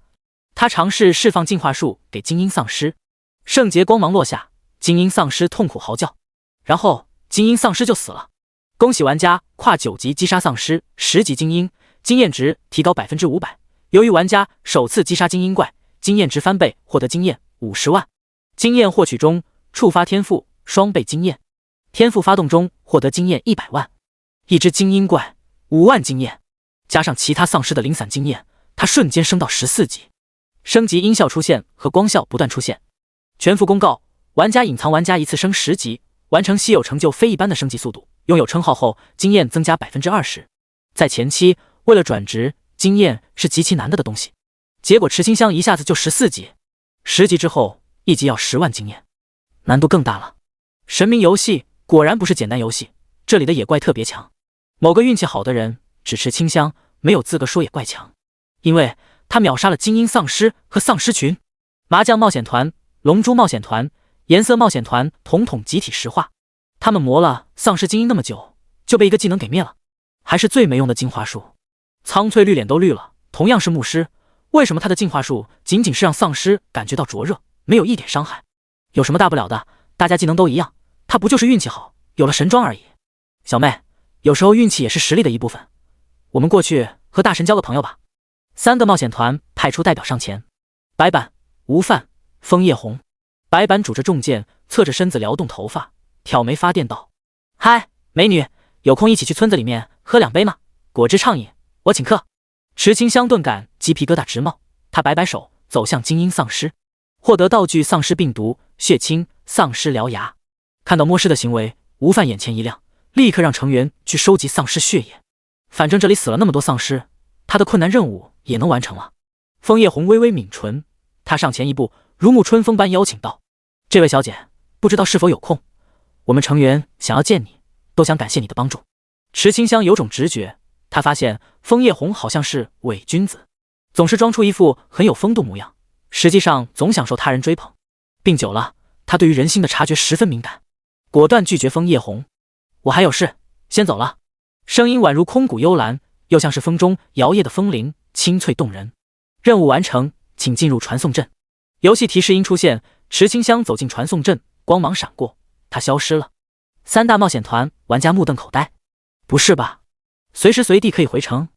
他尝试释放净化术给精英丧尸，圣洁光芒落下，精英丧尸痛苦嚎叫，然后精英丧尸就死了。恭喜玩家跨9级击杀丧尸，10级精英，经验值提高500%。由于玩家首次击杀精英怪，经验值翻倍，获得经验50万。经验获取中触发天赋，双倍经验。天赋发动中获得经验100万。一只精英怪5万经验，加上其他丧尸的零散经验，他瞬间升到14级。升级音效出现和光效不断出现。全服公告：玩家隐藏玩家一次升10级，完成稀有成就非一般的升级速度，拥有称号后经验增加20%。在前期为了转职，经验是极其难的东西，结果池清香一下子就14级，10级之后一级要10万经验，难度更大了。神明游戏果然不是简单游戏，这里的野怪特别强。某个运气好的人只吃清香，没有资格说野怪强，因为他秒杀了精英丧尸和丧尸群。麻将冒险团、龙珠冒险团、颜色冒险团统统集体石化。他们磨了丧尸精英那么久，就被一个技能给灭了，还是最没用的进化术。苍翠绿脸都绿了，同样是牧师，为什么他的进化术仅仅是让丧尸感觉到灼热，没有一点伤害？有什么大不了的？大家技能都一样，他不就是运气好，有了神装而已。小妹，有时候运气也是实力的一部分，我们过去和大神交个朋友吧。3个冒险团派出代表上前。白板、吴范、枫叶红。白板拄着重剑，侧着身子撩动头发，挑眉发电道：嗨，美女，有空一起去村子里面喝2杯吗？果汁畅饮，我请客。池清香顿感鸡皮疙瘩直冒，他摆摆手，走向精英丧尸。获得道具：丧尸病毒、血清、丧尸獠牙。看到摸尸的行为，吴范眼前一亮，立刻让成员去收集丧尸血液。反正这里死了那么多丧尸，他的困难任务也能完成了。枫叶红微微抿唇，他上前一步，如沐春风般邀请道：这位小姐，不知道是否有空？我们成员想要见你，都想感谢你的帮助。池清香有种直觉，他发现枫叶红好像是伪君子，总是装出一副很有风度模样，实际上总享受他人追捧。病久了，他对于人心的察觉十分敏感，果断拒绝枫叶红。我还有事，先走了。声音宛如空谷幽兰，又像是风中摇曳的风铃，清脆动人。任务完成，请进入传送阵。游戏提示音出现，池清香走进传送阵，光芒闪过，他消失了。3大冒险团玩家目瞪口呆，不是吧？随时随地可以回城？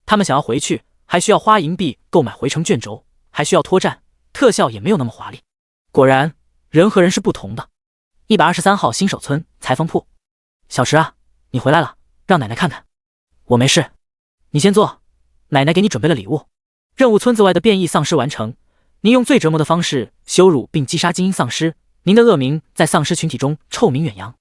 他们想要回去，还需要花银币购买回城卷轴，还需要拖站，特效也没有那么华丽。果然，人和人是不同的。123号新手村裁缝铺，小池啊，你回来了，让奶奶看看。我没事，你先坐，奶奶给你准备了礼物。任务：村子外的变异丧尸完成。您用最折磨的方式羞辱并击杀精英丧尸，您的恶名在丧尸群体中臭名远扬。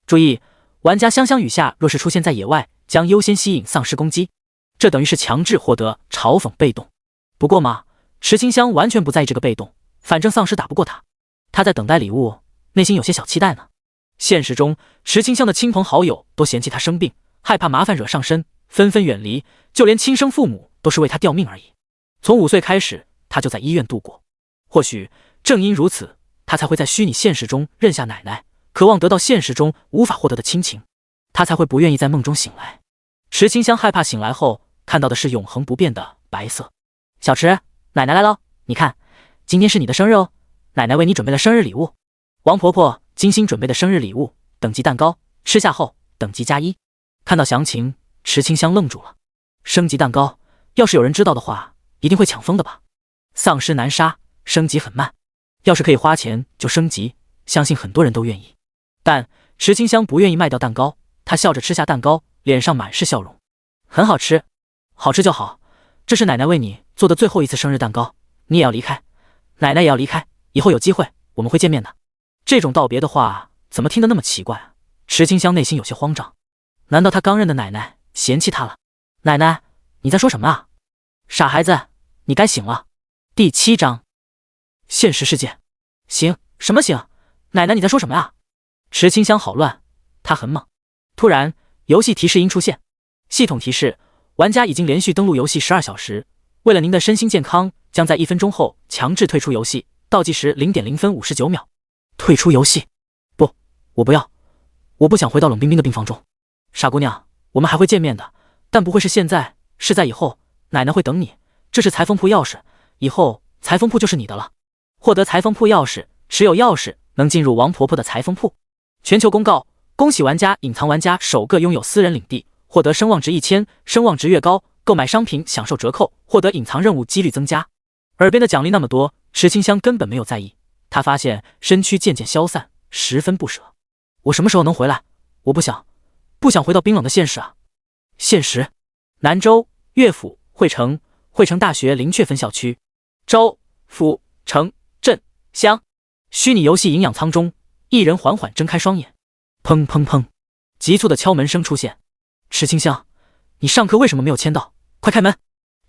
注意，玩家香香雨下若是出现在野外，将优先吸引丧尸攻击，这等于是强制获得嘲讽被动。不过嘛，池清香完全不在意这个被动，反正丧尸打不过他。他在等待礼物，内心有些小期待呢。现实中，池清香的亲朋好友都嫌弃她生病，害怕麻烦惹上身，纷纷远离，就连亲生父母都是为她吊命而已。从5岁开始，她就在医院度过。或许正因如此，她才会在虚拟现实中认下奶奶，渴望得到现实中无法获得的亲情，她才会不愿意在梦中醒来。池清香害怕醒来后看到的是永恒不变的白色。小池，奶奶来了，你看，今天是你的生日哦，奶奶为你准备了生日礼物。王婆婆精心准备的生日礼物，等级蛋糕，吃下后等级+1。看到详情，池清香愣住了。升级蛋糕，要是有人知道的话，一定会抢疯的吧？丧尸难杀，升级很慢，要是可以花钱就升级，相信很多人都愿意。但池清香不愿意卖掉蛋糕，她笑着吃下蛋糕，脸上满是笑容。很好吃，好吃就好。这是奶奶为你做的最后一次生日蛋糕，你也要离开，奶奶也要离开，以后有机会我们会见面的。这种道别的话怎么听得那么奇怪啊？池清香内心有些慌张，难道她刚认的奶奶嫌弃她了？奶奶，你在说什么啊？傻孩子，你该醒了。第7章，现实世界。醒？什么醒？奶奶你在说什么呀？池清香好乱，她很懵。突然，游戏提示音出现，系统提示：玩家已经连续登录游戏12小时，为了您的身心健康，将在1分钟后强制退出游戏，倒计时0.0分59秒。退出游戏？不，我不要，我不想回到冷冰冰的病房中。傻姑娘，我们还会见面的，但不会是现在，是在以后。奶奶会等你，这是裁缝铺钥匙，以后裁缝铺就是你的了。获得裁缝铺钥匙，持有钥匙能进入王婆婆的裁缝铺。全球公告：恭喜玩家隐藏玩家首个拥有私人领地，获得声望值1000，声望值越高，购买商品享受折扣，获得隐藏任务几率增加。耳边的奖励那么多，池清香根本没有在意。他发现身躯渐渐消散，十分不舍。我什么时候能回来？我不想回到冰冷的现实啊！现实，南州乐府汇城大学灵雀分校区，州府城镇乡。虚拟游戏营养舱中，一人缓缓睁开双眼，砰砰砰，急促的敲门声出现。池清香，你上课为什么没有签到？快开门！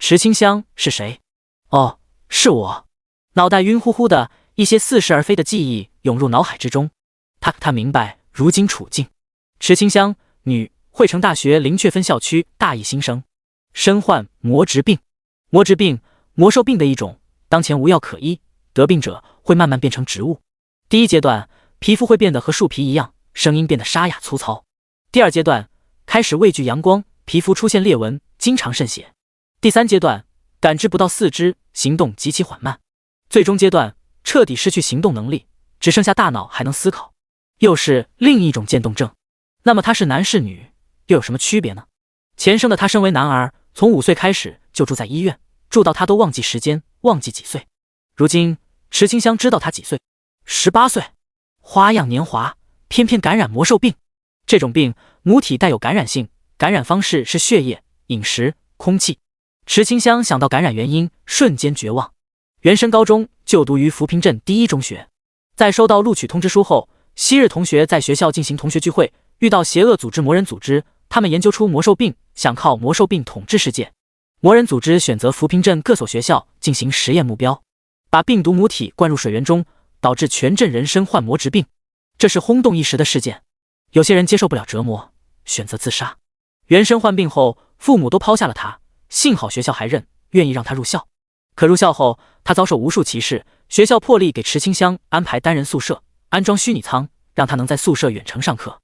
池清香是谁？哦，是我。脑袋晕乎乎的，一些似是而非的记忆涌入脑海之中。他明白如今处境。池清香，女，汇成大学灵雀分校区大一新生，身患魔质病。魔质病，魔兽病的一种，当前无药可医，得病者会慢慢变成植物。第一阶段，皮肤会变得和树皮一样，声音变得沙哑粗糙。第二阶段，开始畏惧阳光，皮肤出现裂纹，经常渗血。第三阶段，感知不到四肢，行动极其缓慢。最终阶段，彻底失去行动能力，只剩下大脑还能思考，又是另一种渐冻症。那么他是男是女，又有什么区别呢？前生的他身为男儿，从5岁开始就住在医院，住到他都忘记时间，忘记几岁。如今池清香知道他几岁，18岁，花样年华，偏偏感染魔兽病。这种病母体带有感染性，感染方式是血液、饮食、空气。池清香想到感染原因，瞬间绝望。原生高中就读于浮萍镇第一中学，在收到录取通知书后，昔日同学在学校进行同学聚会，遇到邪恶组织魔人组织，他们研究出魔兽病，想靠魔兽病统治世界。魔人组织选择浮萍镇各所学校进行实验目标，把病毒母体灌入水源中，导致全镇人身患魔质病。这是轰动一时的事件。有些人接受不了折磨，选择自杀。原生患病后，父母都抛下了他，幸好学校还愿意让他入校。可入校后，他遭受无数歧视，学校破例给池清香安排单人宿舍，安装虚拟舱，让他能在宿舍远程上课。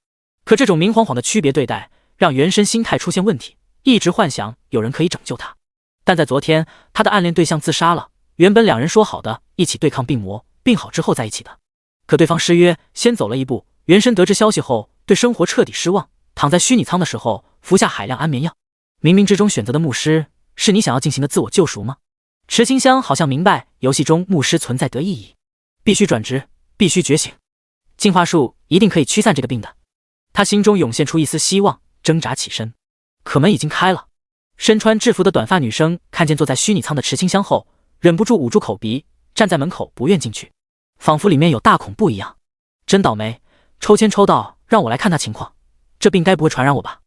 可这种明晃晃的区别对待，让原生心态出现问题，一直幻想有人可以拯救他。但在昨天，他的暗恋对象自杀了，原本2人说好的一起对抗病魔，病好之后在一起的，可对方失约，先走了一步。原生得知消息后，对生活彻底失望，躺在虚拟舱的时候，服下海量安眠药。冥冥之中选择的牧师，是你想要进行的自我救赎吗？池清香好像明白游戏中牧师存在得意义，必须转职，必须觉醒，进化术一定可以驱散这个病的。他心中涌现出一丝希望，挣扎起身，可门已经开了。身穿制服的短发女生看见坐在虚拟舱的池清香后，忍不住捂住口鼻，站在门口不愿进去，仿佛里面有大恐怖一样。真倒霉，抽签抽到让我来看他情况，这病该不会传染我吧？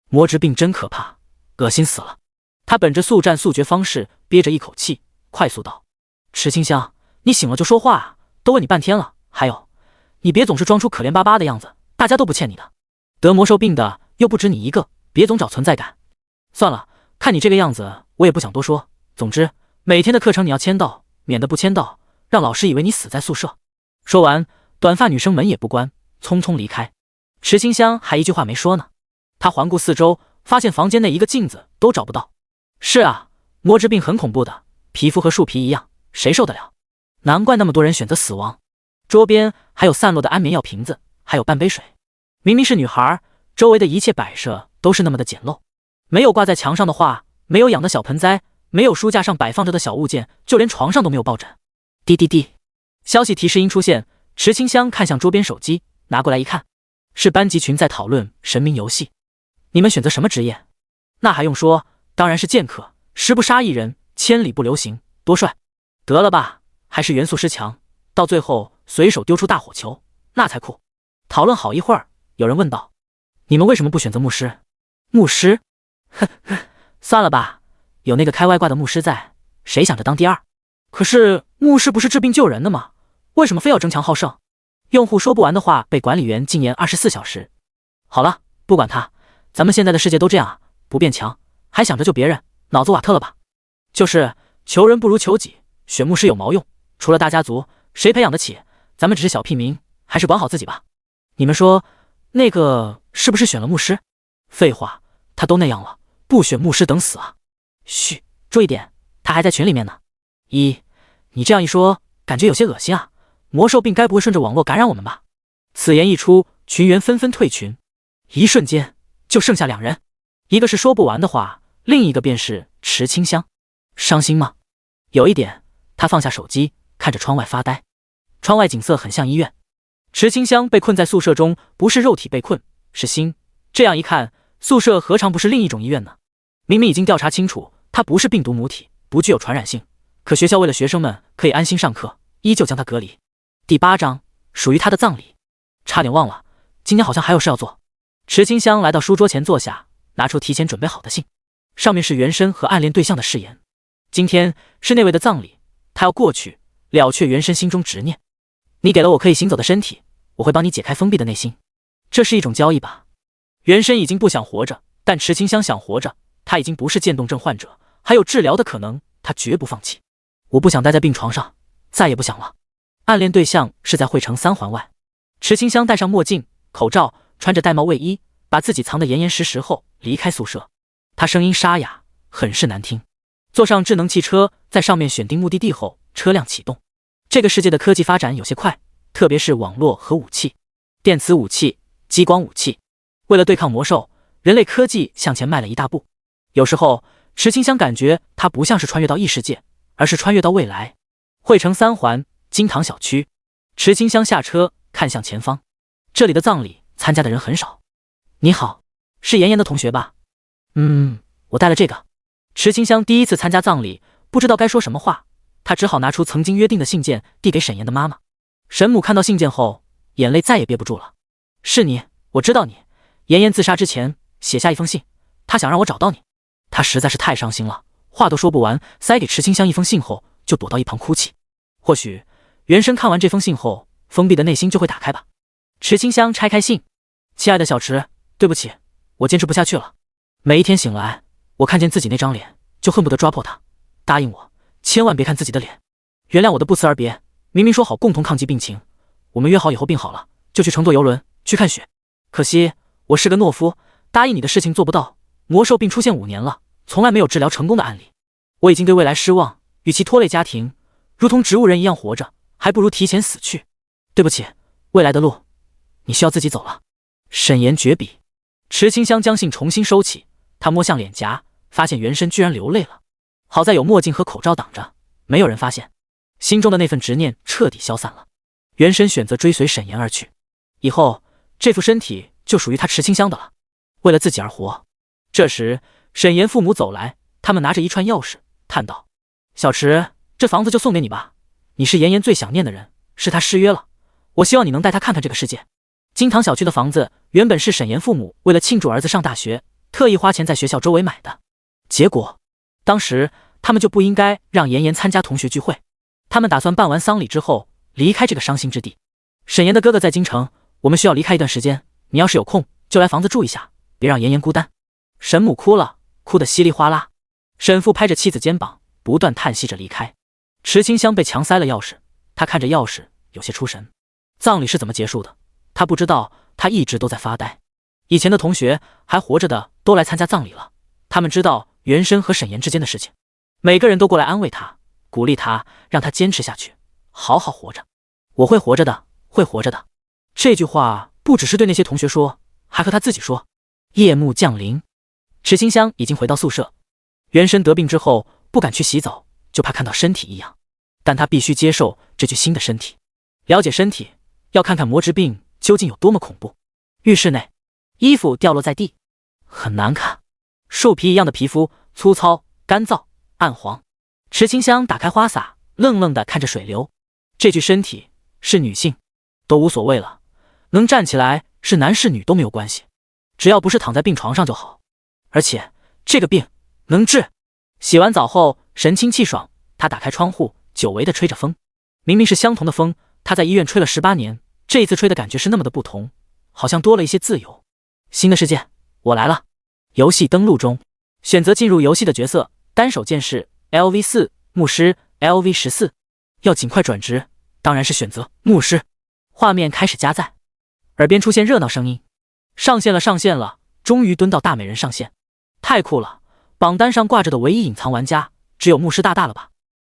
魔质病真可怕，恶心死了。他本着速战速决方式，憋着一口气，快速道：池清香，你醒了就说话啊，都问你半天了。还有，你别总是装出可怜巴巴的样子，大家都不欠你的。得魔兽病的又不止你一个，别总找存在感。算了，看你这个样子，我也不想多说。总之，每天的课程你要签到，免得不签到，让老师以为你死在宿舍。说完，短发女生门也不关，匆匆离开。池清香还一句话没说呢，她环顾四周，发现房间内一个镜子都找不到。是啊，魔之病很恐怖的，皮肤和树皮一样，谁受得了？难怪那么多人选择死亡。桌边还有散落的安眠药瓶子，还有半杯水。明明是女孩，周围的一切摆设都是那么的简陋，没有挂在墙上的画，没有养的小盆栽，没有书架上摆放着的小物件，就连床上都没有抱枕。滴滴滴，消息提示音出现，池清香看向桌边手机，拿过来一看，是班级群在讨论神明游戏。你们选择什么职业？那还用说，当然是剑客，十不杀一人，千里不留行，多帅！得了吧，还是元素师强，到最后随手丢出大火球，那才酷。讨论好一会儿，有人问道：“你们为什么不选择牧师？”牧师？呵呵，算了吧，有那个开外挂的牧师在，谁想着当第二？可是牧师不是治病救人的吗？为什么非要争强好胜？用户说不完的话被管理员禁言24小时。好了，不管他，咱们现在的世界都这样，不变强，还想着救别人，脑子瓦特了吧？就是求人不如求己，选牧师有毛用？除了大家族，谁培养得起？咱们只是小屁民，还是管好自己吧。你们说，那个是不是选了牧师？废话，他都那样了，不选牧师等死啊！嘘，注意点，他还在群里面呢。你这样一说，感觉有些恶心啊。魔兽病该不会顺着网络感染我们吧？此言一出，群员纷纷退群，一瞬间就剩下2人，一个是说不完的话，另一个便是池清香。伤心吗？有一点。他放下手机，看着窗外发呆。窗外景色很像医院。池清香被困在宿舍中，不是肉体被困，是心。这样一看，宿舍何尝不是另一种医院呢？明明已经调查清楚，它不是病毒母体，不具有传染性，可学校为了学生们可以安心上课，依旧将它隔离。第8章，属于他的葬礼。差点忘了，今天好像还有事要做。池清香来到书桌前坐下，拿出提前准备好的信，上面是原身和暗恋对象的誓言。今天是那位的葬礼，他要过去了却原身心中执念。你给了我可以行走的身体，我会帮你解开封闭的内心，这是一种交易吧。原身已经不想活着，但池清香想活着。他已经不是渐冻症患者，还有治疗的可能，他绝不放弃。我不想待在病床上，再也不想了。暗恋对象是在汇城3环外。池清香戴上墨镜、口罩，穿着玳瑁卫衣，把自己藏得严严实实后离开宿舍。他声音沙哑，很是难听。坐上智能汽车，在上面选定目的地后，车辆启动。这个世界的科技发展有些快，特别是网络和武器、电磁武器、激光武器。为了对抗魔兽，人类科技向前迈了一大步。有时候，池清香感觉他不像是穿越到异世界，而是穿越到未来。汇城3环金堂小区，池清香下车，看向前方。这里的葬礼参加的人很少。你好，是妍妍的同学吧？我带了这个。池清香第一次参加葬礼，不知道该说什么话，她只好拿出曾经约定的信件，递给沈岩的妈妈。沈母看到信件后，眼泪再也憋不住了。是你，我知道你。妍妍自杀之前写下一封信，她想让我找到你。她实在是太伤心了，话都说不完，塞给池清香一封信后，就躲到一旁哭泣。或许原身看完这封信后，封闭的内心就会打开吧。池清香拆开信，亲爱的小池，对不起，我坚持不下去了。每一天醒来，我看见自己那张脸，就恨不得抓破它。答应我，千万别看自己的脸。原谅我的不辞而别，明明说好共同抗击病情，我们约好以后病好了，就去乘坐游轮去看雪。可惜我是个懦夫，答应你的事情做不到。魔兽病出现5年了，从来没有治疗成功的案例。我已经对未来失望，与其拖累家庭，如同植物人一样活着，还不如提前死去。对不起，未来的路，你需要自己走了。沈岩绝笔。池清香将信重新收起，他摸向脸颊，发现原身居然流泪了。好在有墨镜和口罩挡着，没有人发现。心中的那份执念彻底消散了。原身选择追随沈岩而去，以后这副身体就属于他池清香的了。为了自己而活。这时沈岩父母走来，他们拿着一串钥匙，叹道：小池，这房子就送给你吧，你是妍妍最想念的人，是他失约了，我希望你能带他看看这个世界。金堂小区的房子原本是沈岩父母为了庆祝儿子上大学，特意花钱在学校周围买的。结果当时他们就不应该让妍妍参加同学聚会，他们打算办完丧礼之后离开这个伤心之地。沈岩的哥哥在京城，我们需要离开一段时间，你要是有空就来房子住一下，别让妍妍孤单。沈母哭了，哭得稀里哗啦。沈父拍着妻子肩膀，不断叹息着离开。池清香被强塞了钥匙，他看着钥匙有些出神。葬礼是怎么结束的？他不知道，他一直都在发呆。以前的同学还活着的都来参加葬礼了，他们知道袁生和沈岩之间的事情，每个人都过来安慰他，鼓励他，让他坚持下去，好好活着。我会活着的，会活着的。这句话不只是对那些同学说，还和他自己说。夜幕降临，池清香已经回到宿舍。袁生得病之后不敢去洗澡，就怕看到身体异样，但他必须接受这具新的身体，了解身体，要看看魔之病究竟有多么恐怖。浴室内，衣服掉落在地，很难看，树皮一样的皮肤，粗糙、干燥、暗黄。池清香打开花洒，愣愣地看着水流。这具身体是女性，都无所谓了，能站起来是男是女都没有关系，只要不是躺在病床上就好。而且这个病能治。洗完澡后神清气爽，他打开窗户，久违地吹着风。明明是相同的风，他在医院吹了18年，这一次吹的感觉是那么的不同，好像多了一些自由。新的世界，我来了。游戏登录中，选择进入游戏的角色，单手剑士 LV4， 牧师 LV14。要尽快转职，当然是选择牧师。画面开始加载，耳边出现热闹声音，上线了上线了，终于蹲到大美人上线，太酷了！榜单上挂着的唯一隐藏玩家只有牧师大大了吧？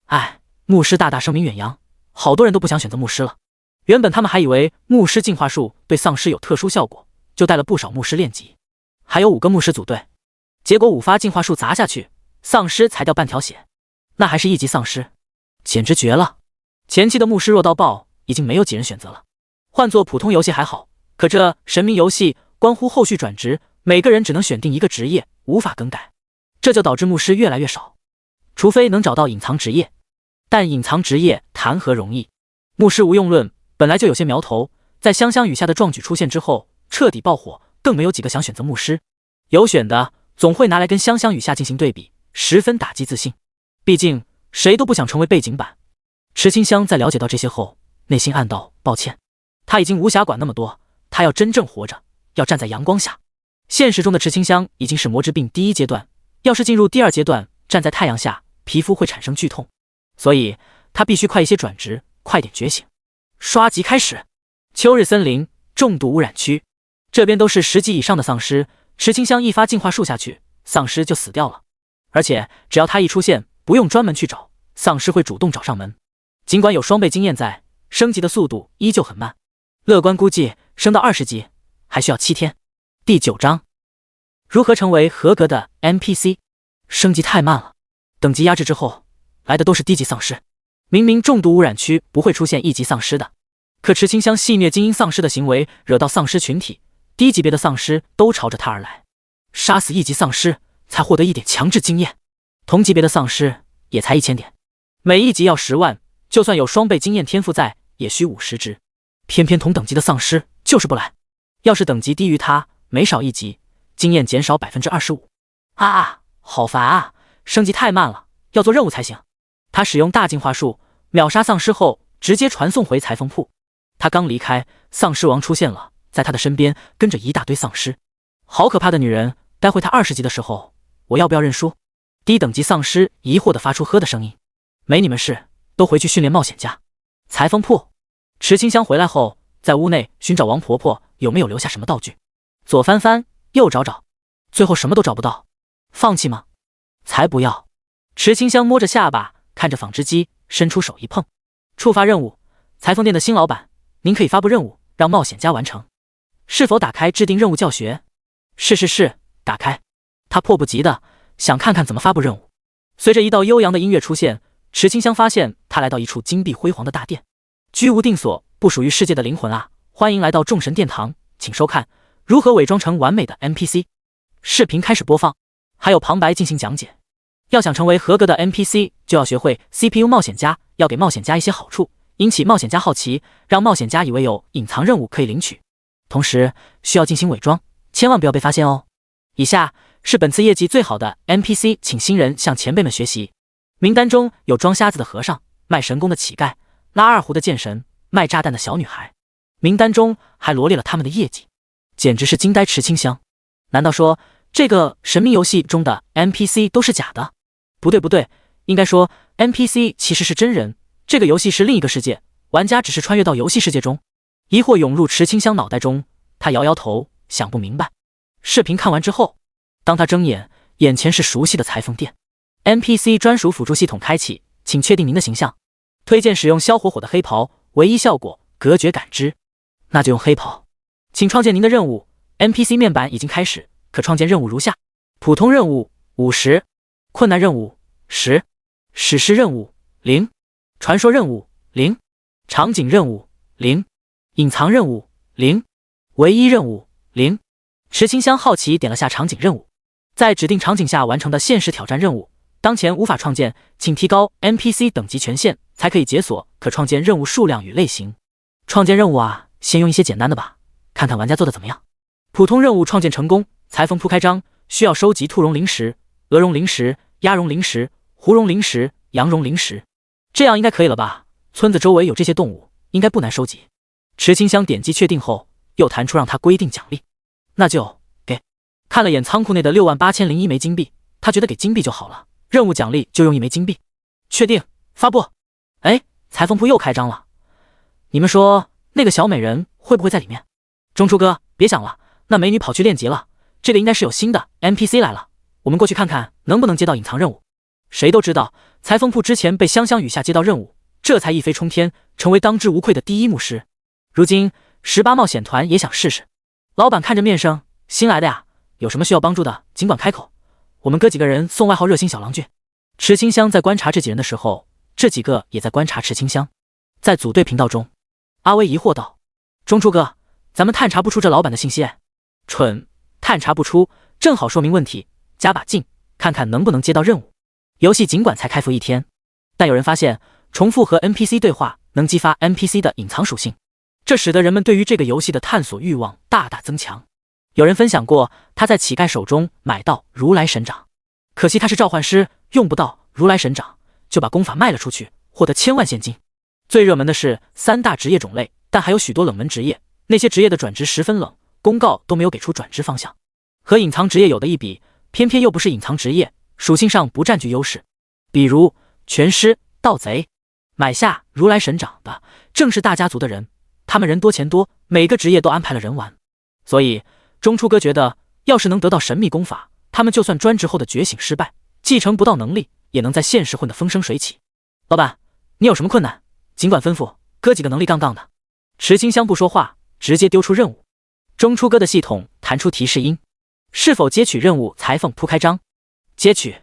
哎，牧师大大声名远扬，好多人都不想选择牧师了。原本他们还以为牧师进化术对丧尸有特殊效果，就带了不少牧师练级，还有5个牧师组队，结果5发进化术砸下去，丧尸才掉半条血，那还是1级丧尸，简直绝了！前期的牧师弱到爆，已经没有几人选择了。换做普通游戏还好，可这神明游戏关乎后续转职，每个人只能选定一个职业，无法更改，这就导致牧师越来越少，除非能找到隐藏职业，但隐藏职业谈何容易？牧师无用论本来就有些苗头，在香香雨下的壮举出现之后彻底爆火，更没有几个想选择牧师，有选的总会拿来跟香香雨下进行对比，十分打击自信。毕竟谁都不想成为背景板。池清香在了解到这些后，内心暗道抱歉，他已经无暇管那么多，他要真正活着，要站在阳光下。现实中的池清香已经是魔之病第1阶段，要是进入第2阶段，站在太阳下，皮肤会产生剧痛，所以他必须快一些转职，快点觉醒。刷级开始，秋日森林重度污染区，这边都是10级以上的丧尸，池清香一发进化术下去，丧尸就死掉了。而且只要他一出现，不用专门去找，丧尸会主动找上门。尽管有双倍经验在，升级的速度依旧很慢，乐观估计升到20级还需要7天。第9章，如何成为合格的 NPC？ 升级太慢了，等级压制之后来的都是低级丧尸。明明重度污染区不会出现1级丧尸的，可池清香戏谑精英丧尸的行为惹到丧尸群体，低级别的丧尸都朝着他而来。杀死1级丧尸才获得1点强制经验，同级别的丧尸也才1000点，每1级要10万，就算有双倍经验天赋在，也需50只。偏偏同等级的丧尸就是不来，要是等级低于他，每少1级，经验减少 25%。啊，好烦啊！升级太慢了，要做任务才行。他使用大进化术秒杀丧尸后，直接传送回裁缝铺。他刚离开，丧尸王出现了，在他的身边跟着一大堆丧尸，好可怕的女人！待会他20级的时候，我要不要认输？低等级丧尸疑惑地发出呵的声音。没你们事，都回去训练冒险家。裁缝铺，池清香回来后，在屋内寻找王婆婆有没有留下什么道具，左翻翻，右找找，最后什么都找不到。放弃吗？才不要！池清香摸着下巴，看着纺织机，伸出手一碰，触发任务：裁缝店的新老板，您可以发布任务，让冒险家完成。是否打开制定任务教学？是，打开。他迫不及的想看看怎么发布任务。随着一道悠扬的音乐出现，池清香发现他来到一处金碧辉煌的大殿。居无定所，不属于世界的灵魂啊！欢迎来到众神殿堂，请收看如何伪装成完美的 NPC。视频开始播放，还有旁白进行讲解。要想成为合格的 NPC， 就要学会 CPU 冒险家，要给冒险家一些好处，引起冒险家好奇，让冒险家以为有隐藏任务可以领取。同时需要进行伪装，千万不要被发现哦。以下是本次业绩最好的 NPC， 请新人向前辈们学习。名单中有装瞎子的和尚、卖神功的乞丐、拉二胡的剑神、卖炸弹的小女孩。名单中还罗列了他们的业绩，简直是惊呆池清香。难道说这个神秘游戏中的 NPC 都是假的？不对，应该说 NPC 其实是真人，这个游戏是另一个世界，玩家只是穿越到游戏世界中。疑惑涌入池清香脑袋中，他摇摇头，想不明白。视频看完之后，当他睁眼，眼前是熟悉的裁缝店。NPC 专属辅助系统开启，请确定您的形象。推荐使用萧火火的黑袍，唯一效果隔绝感知。那就用黑袍。请创建您的任务。NPC 面板已经开始，可创建任务如下：普通任务50，困难任务10，史诗任务0，传说任务0，场景任务0，隐藏任务0，唯一任务0。池清香好奇点了下场景任务，在指定场景下完成的限时挑战任务，当前无法创建，请提高 NPC 等级权限才可以解锁可创建任务数量与类型。创建任务啊，先用一些简单的吧，看看玩家做的怎么样。普通任务创建成功，裁缝铺开张，需要收集兔茸零食、鹅茸零食、鸭茸零食、狐茸零食、羊茸零食，这样应该可以了吧？村子周围有这些动物，应该不难收集。池清香点击确定后，又弹出让他规定奖励，那就给。看了眼仓库内的68001枚金币，他觉得给金币就好了，任务奖励就用1枚金币。确定，发布。哎，裁缝铺又开张了，你们说那个小美人会不会在里面？中初哥，别想了，那美女跑去练级了，这个应该是有新的 NPC 来了，我们过去看看能不能接到隐藏任务。谁都知道裁缝铺之前被香香雨下接到任务，这才一飞冲天，成为当之无愧的第一牧师。如今18冒险团也想试试。老板看着面生，新来的呀，有什么需要帮助的尽管开口，我们哥几个人送外号热心小郎君。池清香在观察这几人的时候，这几个也在观察池清香。在组队频道中，阿威疑惑道：中初哥，咱们探查不出这老板的信息。蠢，探查不出正好说明问题，加把劲，看看能不能接到任务。游戏尽管才开服1天，但有人发现重复和 NPC 对话能激发 NPC 的隐藏属性，这使得人们对于这个游戏的探索欲望大大增强。有人分享过他在乞丐手中买到如来神掌，可惜他是召唤师，用不到如来神掌，就把功法卖了出去，获得1000万现金。最热门的是3大职业种类，但还有许多冷门职业，那些职业的转职十分冷，公告都没有给出转职方向，和隐藏职业有的一比，偏偏又不是隐藏职业，属性上不占据优势。比如拳师、盗贼，买下如来神掌的正是大家族的人，他们人多钱多，每个职业都安排了人玩。所以中初哥觉得，要是能得到神秘功法，他们就算专职后的觉醒失败，继承不到能力，也能在现实混得风生水起。老板，你有什么困难尽管吩咐，哥几个能力杠杠的。池清香不说话，直接丢出任务。中初哥的系统弹出提示音：是否接取任务？裁缝铺开张。接取。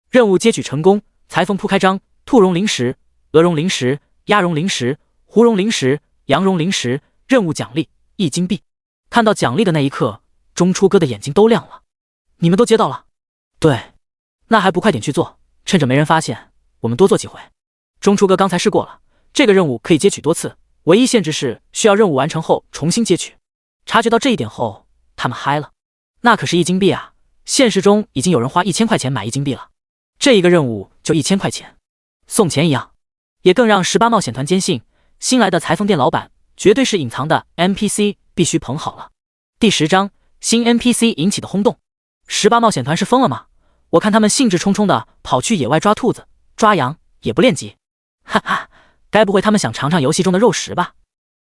任务接取成功，裁缝铺开张，兔茸零食、鹅茸零食、鸭茸零食、狐茸零食、羊茸零食，任务奖励1金币。看到奖励的那一刻，中初哥的眼睛都亮了。你们都接到了？对，那还不快点去做，趁着没人发现，我们多做几回。中初哥刚才试过了，这个任务可以接取多次，唯一限制是需要任务完成后重新接取。察觉到这一点后，他们嗨了。那可是1金币啊，现实中已经有人花1000块钱买1金币了，这一个任务就1000块钱，送钱一样。也更让18冒险团坚信，新来的裁缝店老板绝对是隐藏的 NPC， 必须捧好了。第10章新 NPC 引起的轰动。18冒险团是疯了吗？我看他们兴致冲冲的跑去野外抓兔子、抓羊，也不练级。哈哈，该不会他们想尝尝游戏中的肉食吧？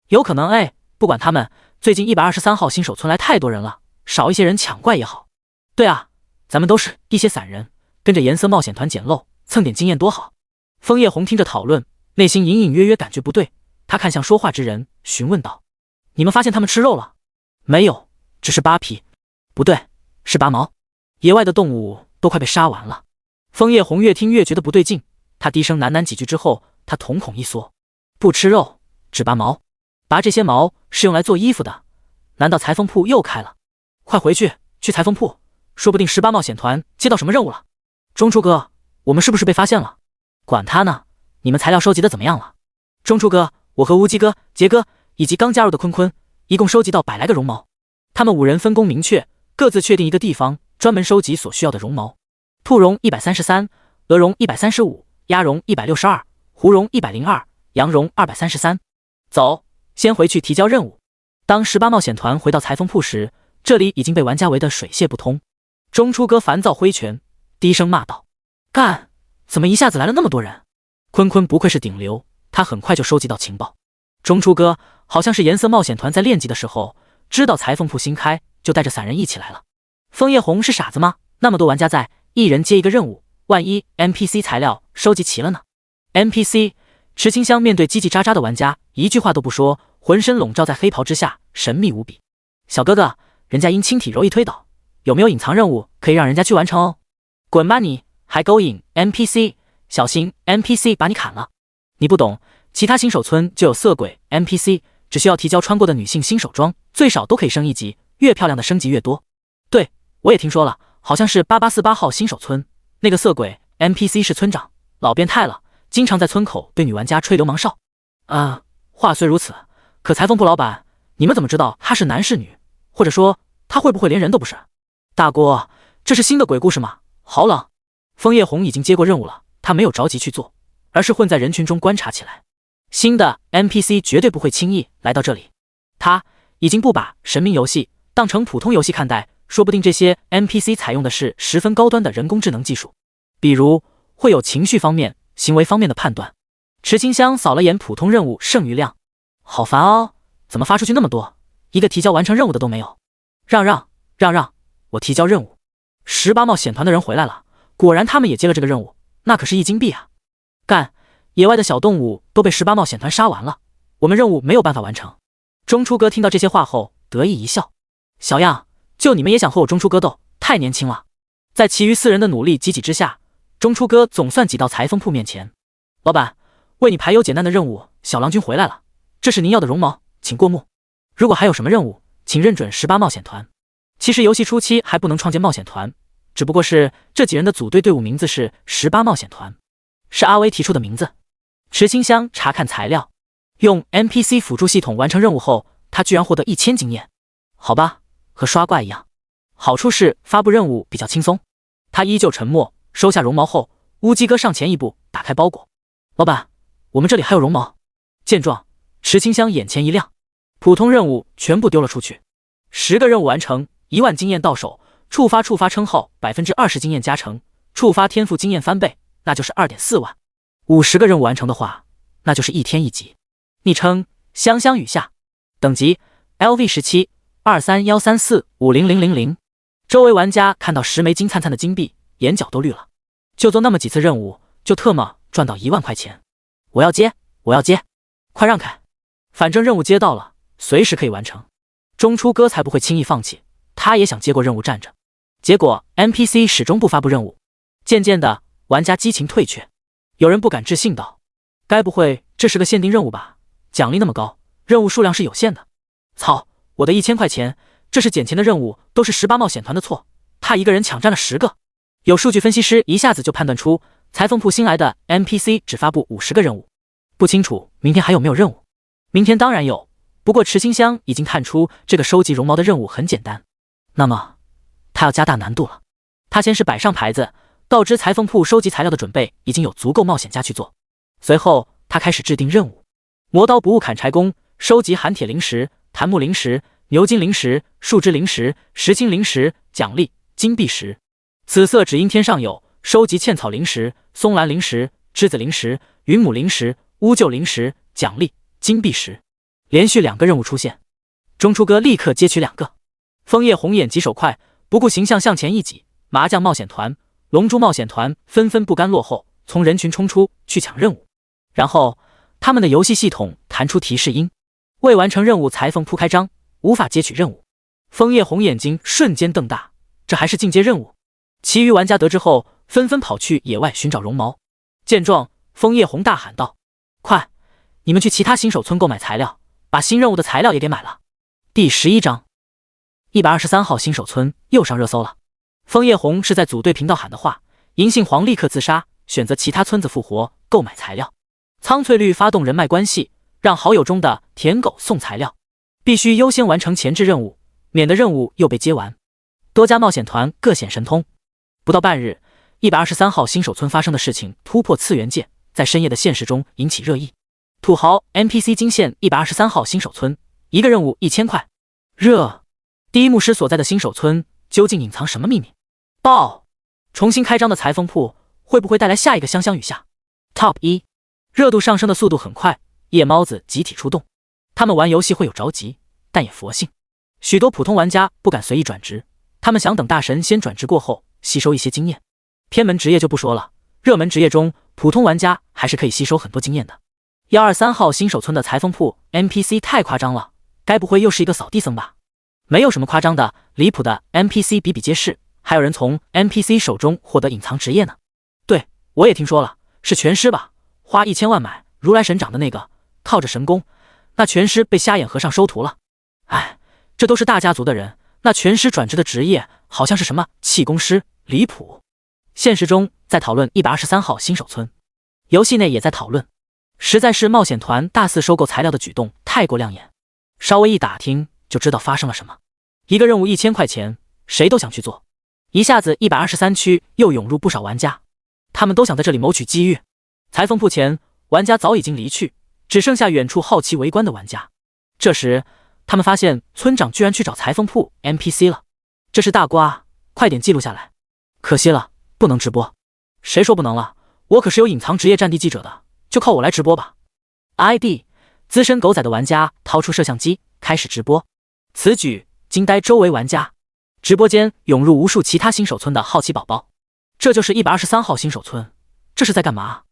有可能哎，不管他们，最近123号新手村来太多人了，少一些人抢怪也好。对啊，咱们都是一些散人，跟着颜色冒险团捡漏，蹭点经验多好。枫叶红听着讨论，内心隐隐约约感觉不对，他看向说话之人，询问道：你们发现他们吃肉了？没有，只是扒皮。不对，是拔毛。野外的动物都快被杀完了。枫叶红越听越觉得不对劲，他低声喃喃几句之后，他瞳孔一缩：不吃肉，只拔毛。拔这些毛是用来做衣服的，难道裁缝铺又开了？快回去裁缝铺，说不定18冒险团接到什么任务了。中初哥，我们是不是被发现了？管他呢，你们材料收集的怎么样了？中初哥，我和乌鸡哥、杰哥以及刚加入的坤坤，一共收集到100来个绒毛。他们5人分工明确，各自确定一个地方，专门收集所需要的绒毛。兔绒133，鹅绒135，鸭绒162，狐绒102，羊绒233。走，先回去提交任务。当18冒险团回到裁缝铺时，这里已经被玩家围得水泄不通。中出哥烦躁挥拳，低声骂道：“干！怎么一下子来了那么多人？”坤坤不愧是顶流，他很快就收集到情报。中出哥好像是颜色冒险团在练级的时候，知道裁缝铺新开，就带着散人一起来了。枫叶红是傻子吗？那么多玩家在，一人接一个任务，万一 NPC 材料收集齐了呢？ NPC 池清香面对叽叽喳喳的玩家，一句话都不说，浑身笼罩在黑袍之下，神秘无比。小哥哥，人家因轻体柔一推倒，有没有隐藏任务可以让人家去完成哦？滚吧你，还勾引 NPC， 小心 NPC 把你砍了。你不懂，其他新手村就有色鬼 NPC， 只需要提交穿过的女性新手装，最少都可以升一级，越漂亮的升级越多。对，我也听说了，好像是8848号新手村，那个色鬼 NPC 是村长，老变态了，经常在村口对女玩家吹流氓哨。话虽如此，可裁缝铺老板，你们怎么知道他是男是女？或者说他会不会连人都不是？大哥，这是新的鬼故事吗？好冷。枫叶红已经接过任务了，他没有着急去做，而是混在人群中观察起来。新的 NPC 绝对不会轻易来到这里，他已经不把神明游戏当成普通游戏看待，说不定这些 NPC 采用的是十分高端的人工智能技术，比如会有情绪方面、行为方面的判断。池清香扫了眼普通任务剩余量，好烦哦，怎么发出去那么多，一个提交完成任务的都没有。让，我提交任务。18冒险团的人回来了，果然他们也接了这个任务，那可是1金币啊！干，野外的小动物都被18冒险团杀完了，我们任务没有办法完成。中出哥听到这些话后得意一笑，小样，就你们也想和我中出哥斗，太年轻了。在其余4人的努力挤挤之下，中出哥总算挤到裁缝铺面前。老板，为你排忧解难的任务，小郎君回来了，这是您要的绒毛，请过目。如果还有什么任务，请认准18冒险团。其实游戏初期还不能创建冒险团，只不过是这几人的组队队伍名字是18冒险团，是阿威提出的名字。池清香查看材料，用 NPC 辅助系统完成任务后，他居然获得1000经验。好吧，和刷怪一样，好处是发布任务比较轻松。他依旧沉默，收下绒毛后，乌鸡哥上前一步，打开包裹。老板，我们这里还有绒毛。见状，池清香眼前一亮，普通任务全部丢了出去。10个任务完成，1万经验到手，触发称号 20% 经验加成，触发天赋经验翻倍，那就是 2.4 万。50个任务完成的话，那就是1天1级。昵称香香雨下，等级 LV17 2313450000。周围玩家看到10枚金灿灿的金币，眼角都绿了。就做那么几次任务，就特么赚到1万块钱。我要接，快让开！反正任务接到了，随时可以完成。中出哥才不会轻易放弃，他也想接过任务站着。结果 NPC 始终不发布任务，渐渐的玩家激情退却。有人不敢置信道：该不会这是个限定任务吧？奖励那么高，任务数量是有限的。操，我的1000块钱，这是捡钱的任务，都是18冒险团的错，他一个人抢占了10个。有数据分析师一下子就判断出，裁缝铺新来的 NPC 只发布50个任务，不清楚明天还有没有任务。明天当然有，不过池清香已经看出这个收集绒毛的任务很简单，那么他要加大难度了。他先是摆上牌子，告知裁缝铺收集材料的准备已经有足够冒险家去做。随后他开始制定任务：磨刀不误砍柴工，收集寒铁灵石、檀木灵石、牛筋灵石、树枝灵石、石青灵石，奖励金币石。此色只因天上有，收集茜草灵石、松兰灵石、栀子灵石、云母灵石、乌桕灵石，奖励金币石。连续2个任务出现，中出哥立刻接取2个。枫叶红眼疾手快，不顾形象向前一挤，麻将冒险团、龙珠冒险团纷纷不甘落后，从人群冲出去抢任务。然后他们的游戏系统弹出提示音：未完成任务裁缝铺开张，无法接取任务。枫叶红眼睛瞬间瞪大，这还是进阶任务？其余玩家得知后纷纷跑去野外寻找绒毛。见状，枫叶红大喊道：快，你们去其他新手村购买材料，把新任务的材料也给买了。第11章123号新手村又上热搜了。枫叶红是在组队频道喊的话，银杏黄立刻自杀，选择其他村子复活购买材料。苍翠绿发动人脉关系，让好友中的舔狗送材料，必须优先完成前置任务，免得任务又被接完。多家冒险团各显神通。不到半日，123号新手村发生的事情突破次元界，在深夜的现实中引起热议。土豪 NPC 金线123号新手村，一个任务1000块。热，第一牧师所在的新手村究竟隐藏什么秘密？爆！重新开张的裁缝铺会不会带来下一个香香雨下 ？Top 1，热度上升的速度很快，夜猫子集体出动。他们玩游戏会有着急，但也佛性。许多普通玩家不敢随意转职，他们想等大神先转职过后，吸收一些经验。偏门职业就不说了，热门职业中，普通玩家还是可以吸收很多经验的。123号新手村的裁缝铺 NPC 太夸张了，该不会又是一个扫地僧吧？没有什么夸张的，离谱的 NPC 比比皆是，还有人从 NPC 手中获得隐藏职业呢。对，我也听说了，是拳师吧？花1000万买如来神掌的那个，靠着神功，那拳师被瞎眼和尚收徒了。哎，这都是大家族的人，那拳师转职的职业好像是什么气功师，离谱。现实中在讨论123号新手村，游戏内也在讨论，实在是冒险团大肆收购材料的举动太过亮眼，稍微一打听就知道发生了什么。一个任务1000块钱，谁都想去做，一下子123区又涌入不少玩家，他们都想在这里谋取机遇。裁缝铺前，玩家早已经离去，只剩下远处好奇围观的玩家。这时，他们发现村长居然去找裁缝铺 NPC 了，这是大瓜，快点记录下来。可惜了，不能直播。谁说不能了？我可是有隐藏职业战地记者的，就靠我来直播吧。ID 资深狗仔的玩家掏出摄像机开始直播，此举惊呆周围玩家，直播间涌入无数其他新手村的好奇宝宝。这就是123号新手村，这是在干嘛？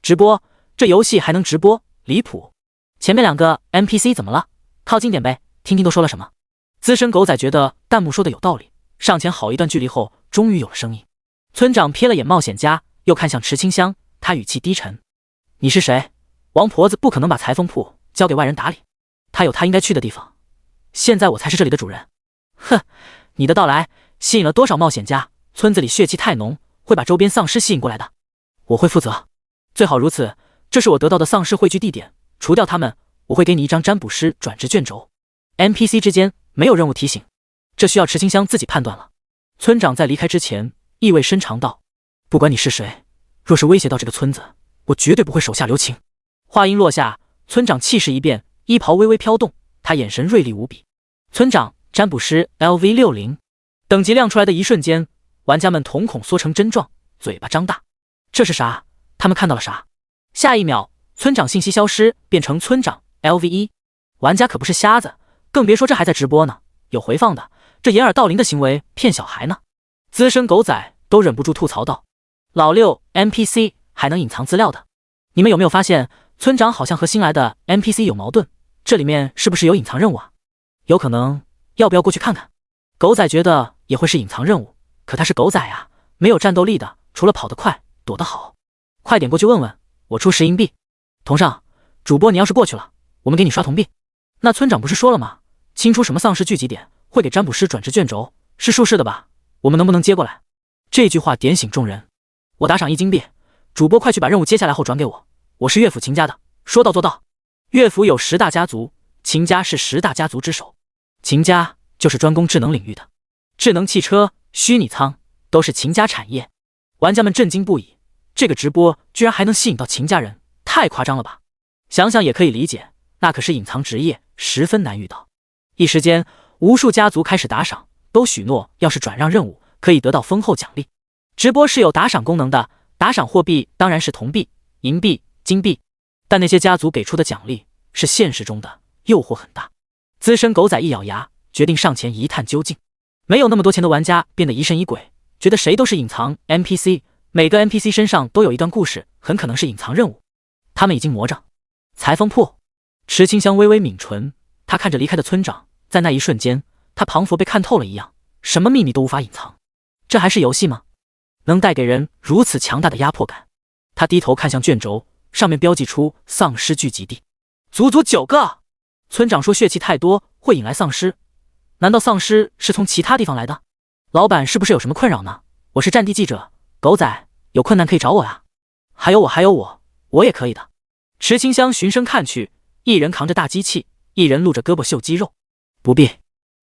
直播？这游戏还能直播？离谱！前面两个 NPC 怎么了？靠近点呗，听听都说了什么。资深狗仔觉得弹幕说的有道理，上前好一段距离后，终于有了声音。村长瞥了眼冒险家，又看向池清香，他语气低沉：“你是谁？王婆子不可能把裁缝铺交给外人打理，他有他应该去的地方。现在我才是这里的主人。”哼，你的到来吸引了多少冒险家？村子里血气太浓，会把周边丧尸吸引过来的。我会负责，最好如此。这是我得到的丧尸汇聚地点，除掉他们，我会给你一张占卜师转职卷轴。NPC 之间没有任务提醒，这需要池清香自己判断了。村长在离开之前意味深长道：“不管你是谁，若是威胁到这个村子，我绝对不会手下留情。”话音落下，村长气势一变，衣袍微微飘动，他眼神锐利无比。村长占卜师 LV60 等级亮出来的一瞬间，玩家们瞳孔缩成针状，嘴巴张大。这是啥？他们看到了啥？下一秒，村长信息消失，变成村长 LV1。玩家可不是瞎子，更别说这还在直播呢，有回放的。这掩耳盗铃的行为骗小孩呢。资深狗仔都忍不住吐槽道：“老六 NPC 还能隐藏资料的？你们有没有发现村长好像和新来的 NPC 有矛盾？这里面是不是有隐藏任务啊？有可能，要不要过去看看？”狗仔觉得也会是隐藏任务，可他是狗仔啊，没有战斗力的，除了跑得快，躲得好。快点过去问问，我出10硬币。同上，主播你要是过去了，我们给你刷铜币。那村长不是说了吗？清出什么丧尸聚集点，会给占卜师转职卷轴，是术士的吧？我们能不能接过来？这句话点醒众人。我打赏1金币，主播快去把任务接下来后转给我。我是乐府秦家的，说到做到。乐府有10大家族，秦家是10大家族之首。秦家就是专攻智能领域的，智能汽车、虚拟舱都是秦家产业。玩家们震惊不已，这个直播居然还能吸引到秦家人，太夸张了吧？想想也可以理解，那可是隐藏职业，十分难遇到。一时间，无数家族开始打赏，都许诺要是转让任务，可以得到丰厚奖励。直播是有打赏功能的，打赏货币当然是铜币、银币、金币，但那些家族给出的奖励是现实中的，诱惑很大。资深狗仔一咬牙，决定上前一探究竟。没有那么多钱的玩家变得疑神疑鬼，觉得谁都是隐藏 NPC， 每个 NPC 身上都有一段故事，很可能是隐藏任务。他们已经魔怔。裁缝铺，池清香微微抿唇，他看着离开的村长，在那一瞬间，他彷佛被看透了一样，什么秘密都无法隐藏。这还是游戏吗？能带给人如此强大的压迫感？他低头看向卷轴，上面标记出丧尸聚集地，足足9个。村长说血气太多会引来丧尸，难道丧尸是从其他地方来的？老板是不是有什么困扰呢？我是战地记者，狗仔，有困难可以找我呀。还有我，我也可以的。池清香循声看去，一人扛着大机器，一人露着胳膊秀肌肉。不必。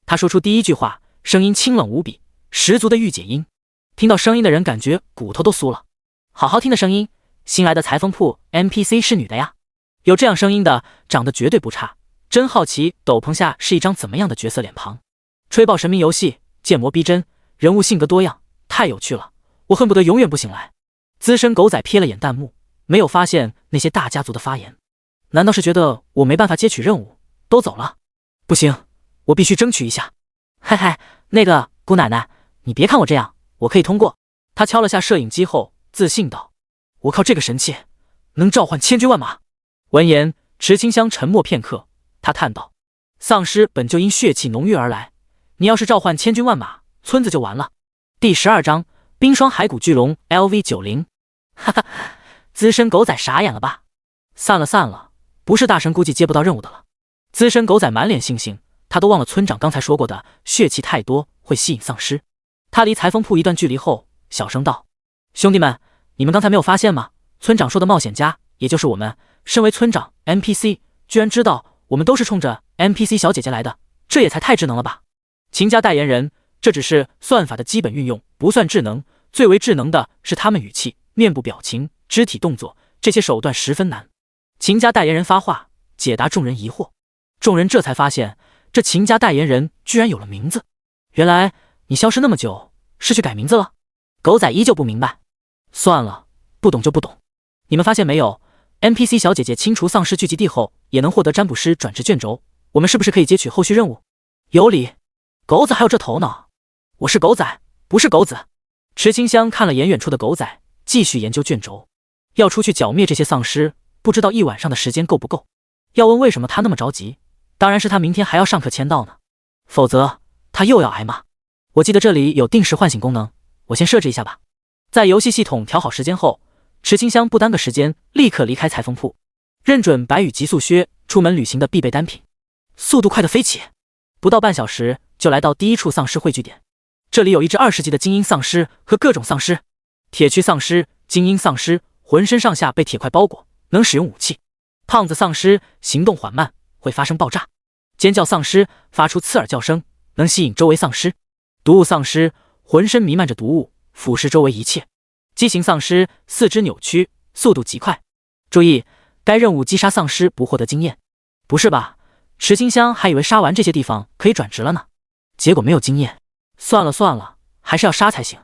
他说出第一句话，声音清冷无比，十足的御姐音。听到声音的人感觉骨头都酥了。好好听的声音，新来的裁缝铺 NPC 是女的呀。有这样声音的，长得绝对不差。真好奇斗篷下是一张怎么样的角色脸庞。吹爆神明游戏，建模逼真，人物性格多样，太有趣了，我恨不得永远不醒来。资深狗仔瞥了眼弹幕，没有发现那些大家族的发言。难道是觉得我没办法接取任务，都走了？不行，我必须争取一下。嘿嘿，那个姑奶奶，你别看我这样，我可以通过。他敲了下摄影机后，自信道：“我靠这个神器，能召唤千军万马。”闻言，池清香沉默片刻，他叹道：“丧尸本就因血气浓郁而来，你要是召唤千军万马，村子就完了。”第12章冰霜骸骨巨龙 LV90。哈哈，资深狗仔傻眼了吧？散了，不是大神估计接不到任务的了。资深狗仔满脸悻悻，他都忘了村长刚才说过的血气太多会吸引丧尸。他离裁缝铺一段距离后，小声道：“兄弟们，你们刚才没有发现吗？村长说的冒险家，也就是我们，身为村长 NPC， 居然知道我们都是冲着 NPC 小姐姐来的，这也才太智能了吧？”秦家代言人，这只是算法的基本运用，不算智能，最为智能的是他们语气、面部表情、肢体动作，这些手段十分难。秦家代言人发话，解答众人疑惑。众人这才发现，这秦家代言人居然有了名字。原来你消失那么久，是去改名字了？狗仔依旧不明白。算了，不懂就不懂。你们发现没有 ，NPC 小姐姐清除丧尸聚集地后，也能获得占卜师转职卷轴。我们是不是可以接取后续任务？有理，狗子还有这头脑。我是狗仔，不是狗子。池清香看了眼远处的狗仔，继续研究卷轴。要出去剿灭这些丧尸，不知道一晚上的时间够不够。要问为什么他那么着急，当然是他明天还要上课签到呢，否则他又要挨骂。我记得这里有定时唤醒功能，我先设置一下吧。在游戏系统调好时间后，池清香不耽搁时间，立刻离开裁缝铺，认准白羽极速靴出门旅行的必备单品，速度快得飞起。不到半小时就来到第一处丧尸汇聚点，这里有一只20级的精英丧尸和各种丧尸，铁躯丧尸、精英丧尸，浑身上下被铁块包裹，能使用武器。胖子丧尸行动缓慢，会发生爆炸。尖叫丧尸发出刺耳叫声，能吸引周围丧尸。毒物丧尸浑身弥漫着毒物，腐蚀周围一切。畸形丧尸四肢扭曲，速度极快。注意，该任务击杀丧尸不获得经验。不是吧？池清香还以为杀完这些地方可以转职了呢，结果没有经验。算了，还是要杀才行。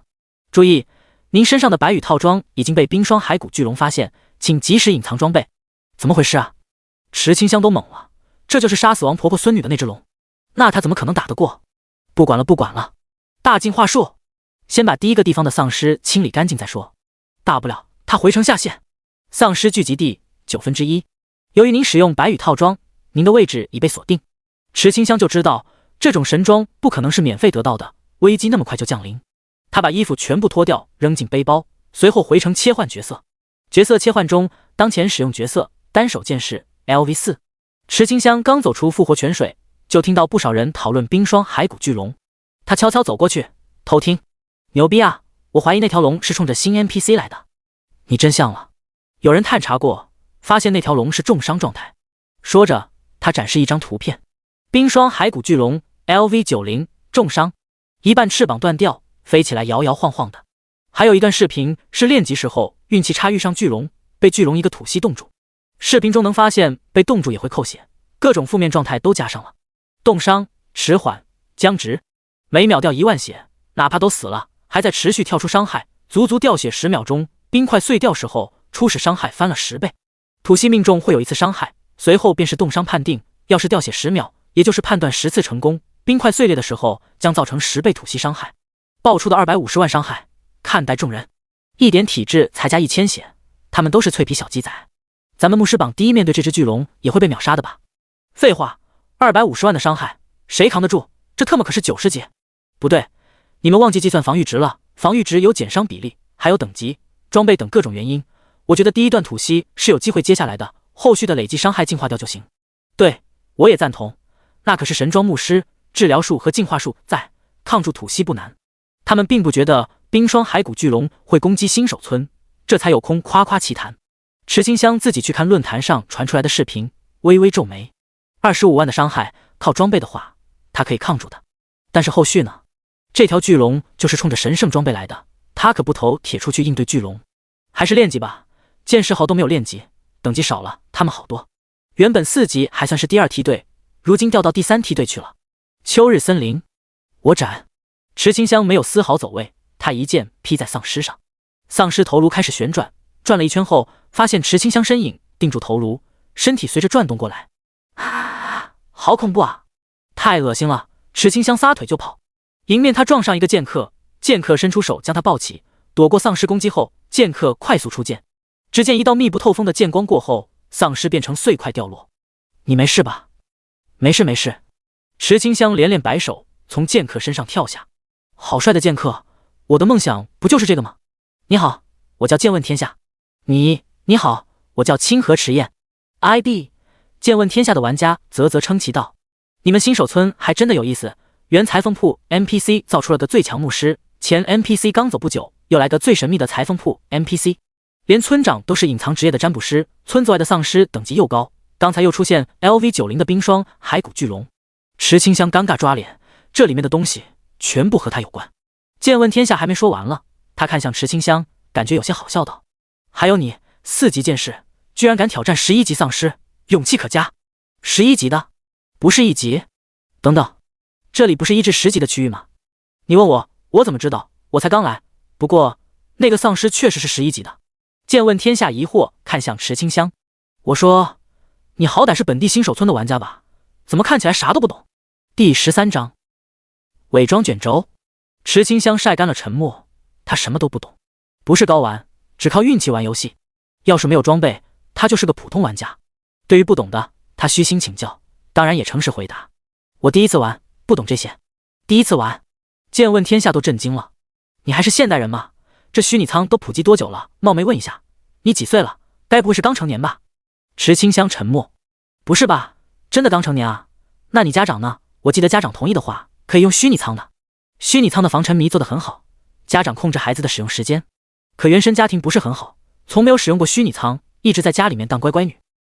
注意，您身上的白羽套装已经被冰霜骸骨巨龙发现，请及时隐藏装备。怎么回事啊？池清香都懵了，这就是杀死王婆婆孙女的那只龙，那他怎么可能打得过？不管了，大进化术，先把第一个地方的丧尸清理干净再说，大不了他回城下线。丧尸聚集地1/9，由于您使用白羽套装，您的位置已被锁定。池清香就知道这种神装不可能是免费得到的，危机那么快就降临。他把衣服全部脱掉，扔进背包，随后回城切换角色。角色切换中，当前使用角色单手剑士 LV4。池清香刚走出复活泉水，就听到不少人讨论冰霜骸骨巨龙。他悄悄走过去偷听。牛逼啊，我怀疑那条龙是冲着新 NPC 来的。你真像了。有人探查过，发现那条龙是重伤状态。说着，他展示一张图片。冰霜骸骨巨龙 LV90 重伤，一半翅膀断掉，飞起来摇摇晃晃的。还有一段视频是练级时候运气差遇上巨龙，被巨龙一个吐息冻住。视频中能发现被冻住也会扣血，各种负面状态都加上了。冻伤、迟缓、僵直，每秒掉1万血，哪怕都死了，还在持续跳出伤害，足足掉血10秒钟。冰块碎掉时候，初始伤害翻了10倍。吐息命中会有1次伤害，随后便是冻伤判定，要是掉血10秒，也就是判断10次成功。冰块碎裂的时候将造成10倍吐息伤害，爆出的250万伤害。看待众人，一点体质才加1000血，他们都是脆皮小鸡仔。咱们牧师榜第一面对这只巨龙也会被秒杀的吧？废话，250万的伤害，谁扛得住？这特么可是90级。不对，你们忘记计算防御值了，防御值有减伤比例，还有等级、装备等各种原因。我觉得第一段吐息是有机会接下来的，后续的累计伤害净化掉就行。对，我也赞同，那可是神装牧师，治疗术和净化术在，抗住吐息不难。他们并不觉得冰霜骸骨巨龙会攻击新手村，这才有空夸夸其谈。池清香自己去看论坛上传出来的视频，微微皱眉。25万的伤害，靠装备的话，他可以抗住的。但是后续呢？这条巨龙就是冲着神圣装备来的，他可不投铁出去应对巨龙。还是练级吧，剑士号都没有练级，等级少了他们好多。原本4级还算是第2梯队，如今调到第3梯队去了。秋日森林，我斩！池清香没有丝毫走位，他一剑劈在丧尸上，丧尸头颅开始旋转，转了一圈后，发现池清香身影定住头颅，身体随着转动过来。好恐怖啊！太恶心了！池清香撒腿就跑，迎面他撞上一个剑客，剑客伸出手将他抱起，躲过丧尸攻击后，剑客快速出剑，只见一道密不透风的剑光过后，丧尸变成碎块掉落。你没事吧？没事没事。池清香连连摆手，从剑客身上跳下。好帅的剑客，我的梦想不就是这个吗？你好，我叫剑问天下。你好，我叫清河迟燕。ID 剑问天下的玩家啧啧称奇道：你们新手村还真的有意思，原裁缝铺 NPC 造出了个最强牧师，前 NPC 刚走不久，又来个最神秘的裁缝铺 NPC， 连村长都是隐藏职业的占卜师，村子外的丧尸等级又高，刚才又出现 LV90 的冰霜骸骨巨龙。池清香尴尬抓脸，这里面的东西全部和他有关。剑问天下还没说完了，他看向池清香，感觉有些好笑道：还有你4级剑士，居然敢挑战11级丧尸，勇气可嘉。11级的，不是1级？等等，这里不是1至10级的区域吗？你问我，我怎么知道？我才刚来。不过那个丧尸确实是11级的。剑问天下疑惑看向池清香，我说，你好歹是本地新手村的玩家吧？怎么看起来啥都不懂？第13章，伪装卷轴。池清香晒干了沉默，他什么都不懂，不是高玩，只靠运气玩游戏。要是没有装备，他就是个普通玩家。对于不懂的，他虚心请教，当然也诚实回答。我第一次玩，不懂这些。第一次玩？剑问天下都震惊了。你还是现代人吗？这虚拟仓都普及多久了？冒昧问一下，你几岁了？该不会是刚成年吧？池清香沉默。不是吧？真的刚成年啊？那你家长呢？我记得家长同意的话，可以用虚拟仓的。虚拟仓的防沉迷做得很好，家长控制孩子的使用时间。可原生家庭不是很好，从没有使用过虚拟仓，一直在家里面当乖乖女。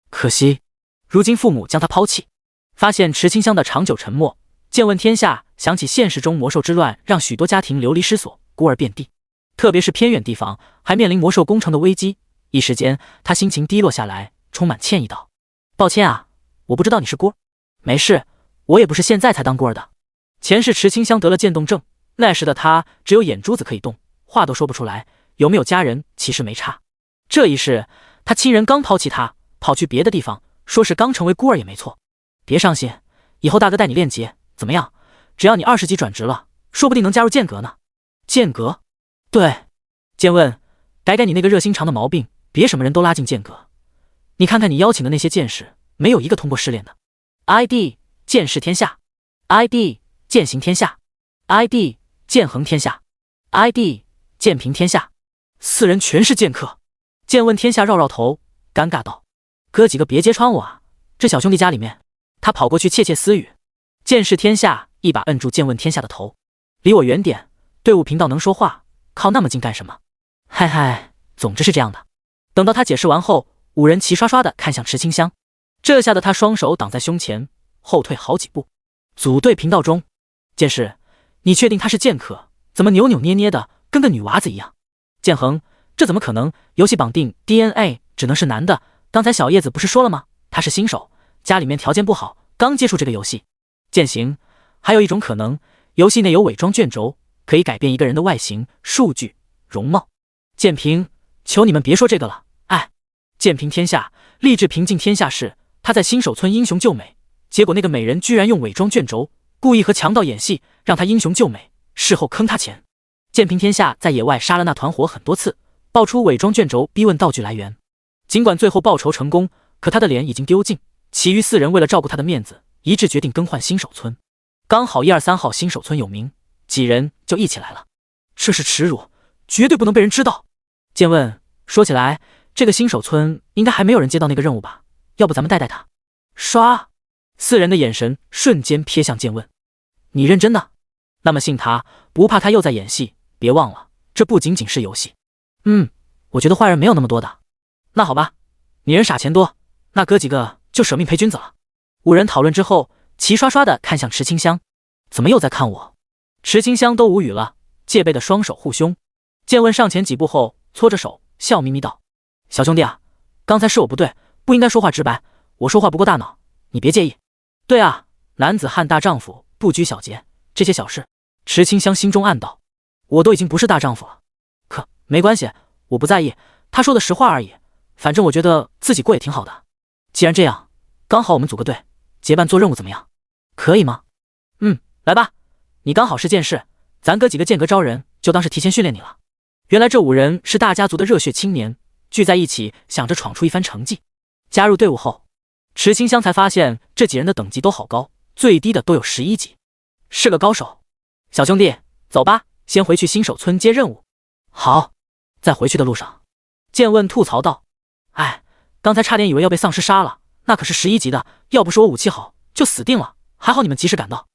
可惜，如今父母将她抛弃。发现池清香的长久沉默，剑问天下想起现实中魔兽之乱让许多家庭流离失所，孤儿遍地，特别是偏远地方还面临魔兽攻城的危机。一时间，他心情低落下来，充满歉意道：抱歉啊，我不知道你是孤儿。没事，我也不是现在才当孤儿的。前世池清香得了渐冻症，那时的他只有眼珠子可以动，话都说不出来，有没有家人其实没差。这一世，他亲人刚抛弃他，跑去别的地方，说是刚成为孤儿也没错。别伤心，以后大哥带你练级，怎么样？只要你20级转职了，说不定能加入剑阁呢。剑阁？对，剑问，改改你那个热心肠的毛病，别什么人都拉进剑阁。你看看你邀请的那些剑士，没有一个通过试炼的。ID 剑视天下， ID 剑行天下， ID 剑衡天下， ID 剑平天下，4人全是剑客。剑问天下绕绕头，尴尬道：哥几个别揭穿我啊，这小兄弟家里面。他跑过去窃窃私语。剑视天下一把摁住剑问天下的头，离我远点，队伍频道能说话，靠那么近干什么？嗨，总之是这样的。等到他解释完后，5人齐刷刷的看向池清香，这下的他双手挡在胸前，后退好几步。组队频道中，剑士，你确定他是剑客？怎么扭扭捏捏的，跟个女娃子一样？剑衡，这怎么可能？游戏绑定 DNA 只能是男的，刚才小叶子不是说了吗？他是新手，家里面条件不好，刚接触这个游戏。剑行，还有一种可能，游戏内有伪装卷轴，可以改变一个人的外形、数据、容貌。剑平，求你们别说这个了，哎。剑平天下立志平静天下事，他在新手村英雄救美，结果那个美人居然用伪装卷轴，故意和强盗演戏，让他英雄救美，事后坑他钱。剑平天下在野外杀了那团火很多次，爆出伪装卷轴，逼问道具来源。尽管最后报仇成功，可他的脸已经丢尽。其余4人为了照顾他的面子，一致决定更换新手村。刚好1、2、3号新手村有名，几人就一起来了。这是耻辱，绝对不能被人知道。剑问，说起来，这个新手村应该还没有人接到那个任务吧？要不咱们带带他？刷！4人的眼神瞬间瞥向剑问。你认真的？那么信他，不怕他又在演戏。别忘了，这不仅仅是游戏。我觉得坏人没有那么多的。那好吧，你人傻钱多，那哥几个就舍命陪君子了。5人讨论之后，齐刷刷的看向池清香。怎么又在看我？池清香都无语了，戒备的双手护胸。剑问上前几步后，搓着手，笑眯眯道：小兄弟啊，刚才是我不对，不应该说话直白，我说话不过大脑，你别介意。对啊，男子汉大丈夫，不拘小节，这些小事。池清香心中暗道，我都已经不是大丈夫了，可没关系，我不在意，他说的实话而已，反正我觉得自己过也挺好的。既然这样，刚好我们组个队，结伴做任务怎么样？可以吗？来吧，你刚好是剑士，咱哥几个间隔招人，就当是提前训练你了。原来这5人是大家族的热血青年，聚在一起想着闯出一番成绩。加入队伍后，池清香才发现这几人的等级都好高，最低的都有11级，是个高手。小兄弟，走吧，先回去新手村接任务。好。在回去的路上，剑问吐槽道：哎，刚才差点以为要被丧尸杀了，那可是11级的，要不是我武器好，就死定了，还好你们及时赶到。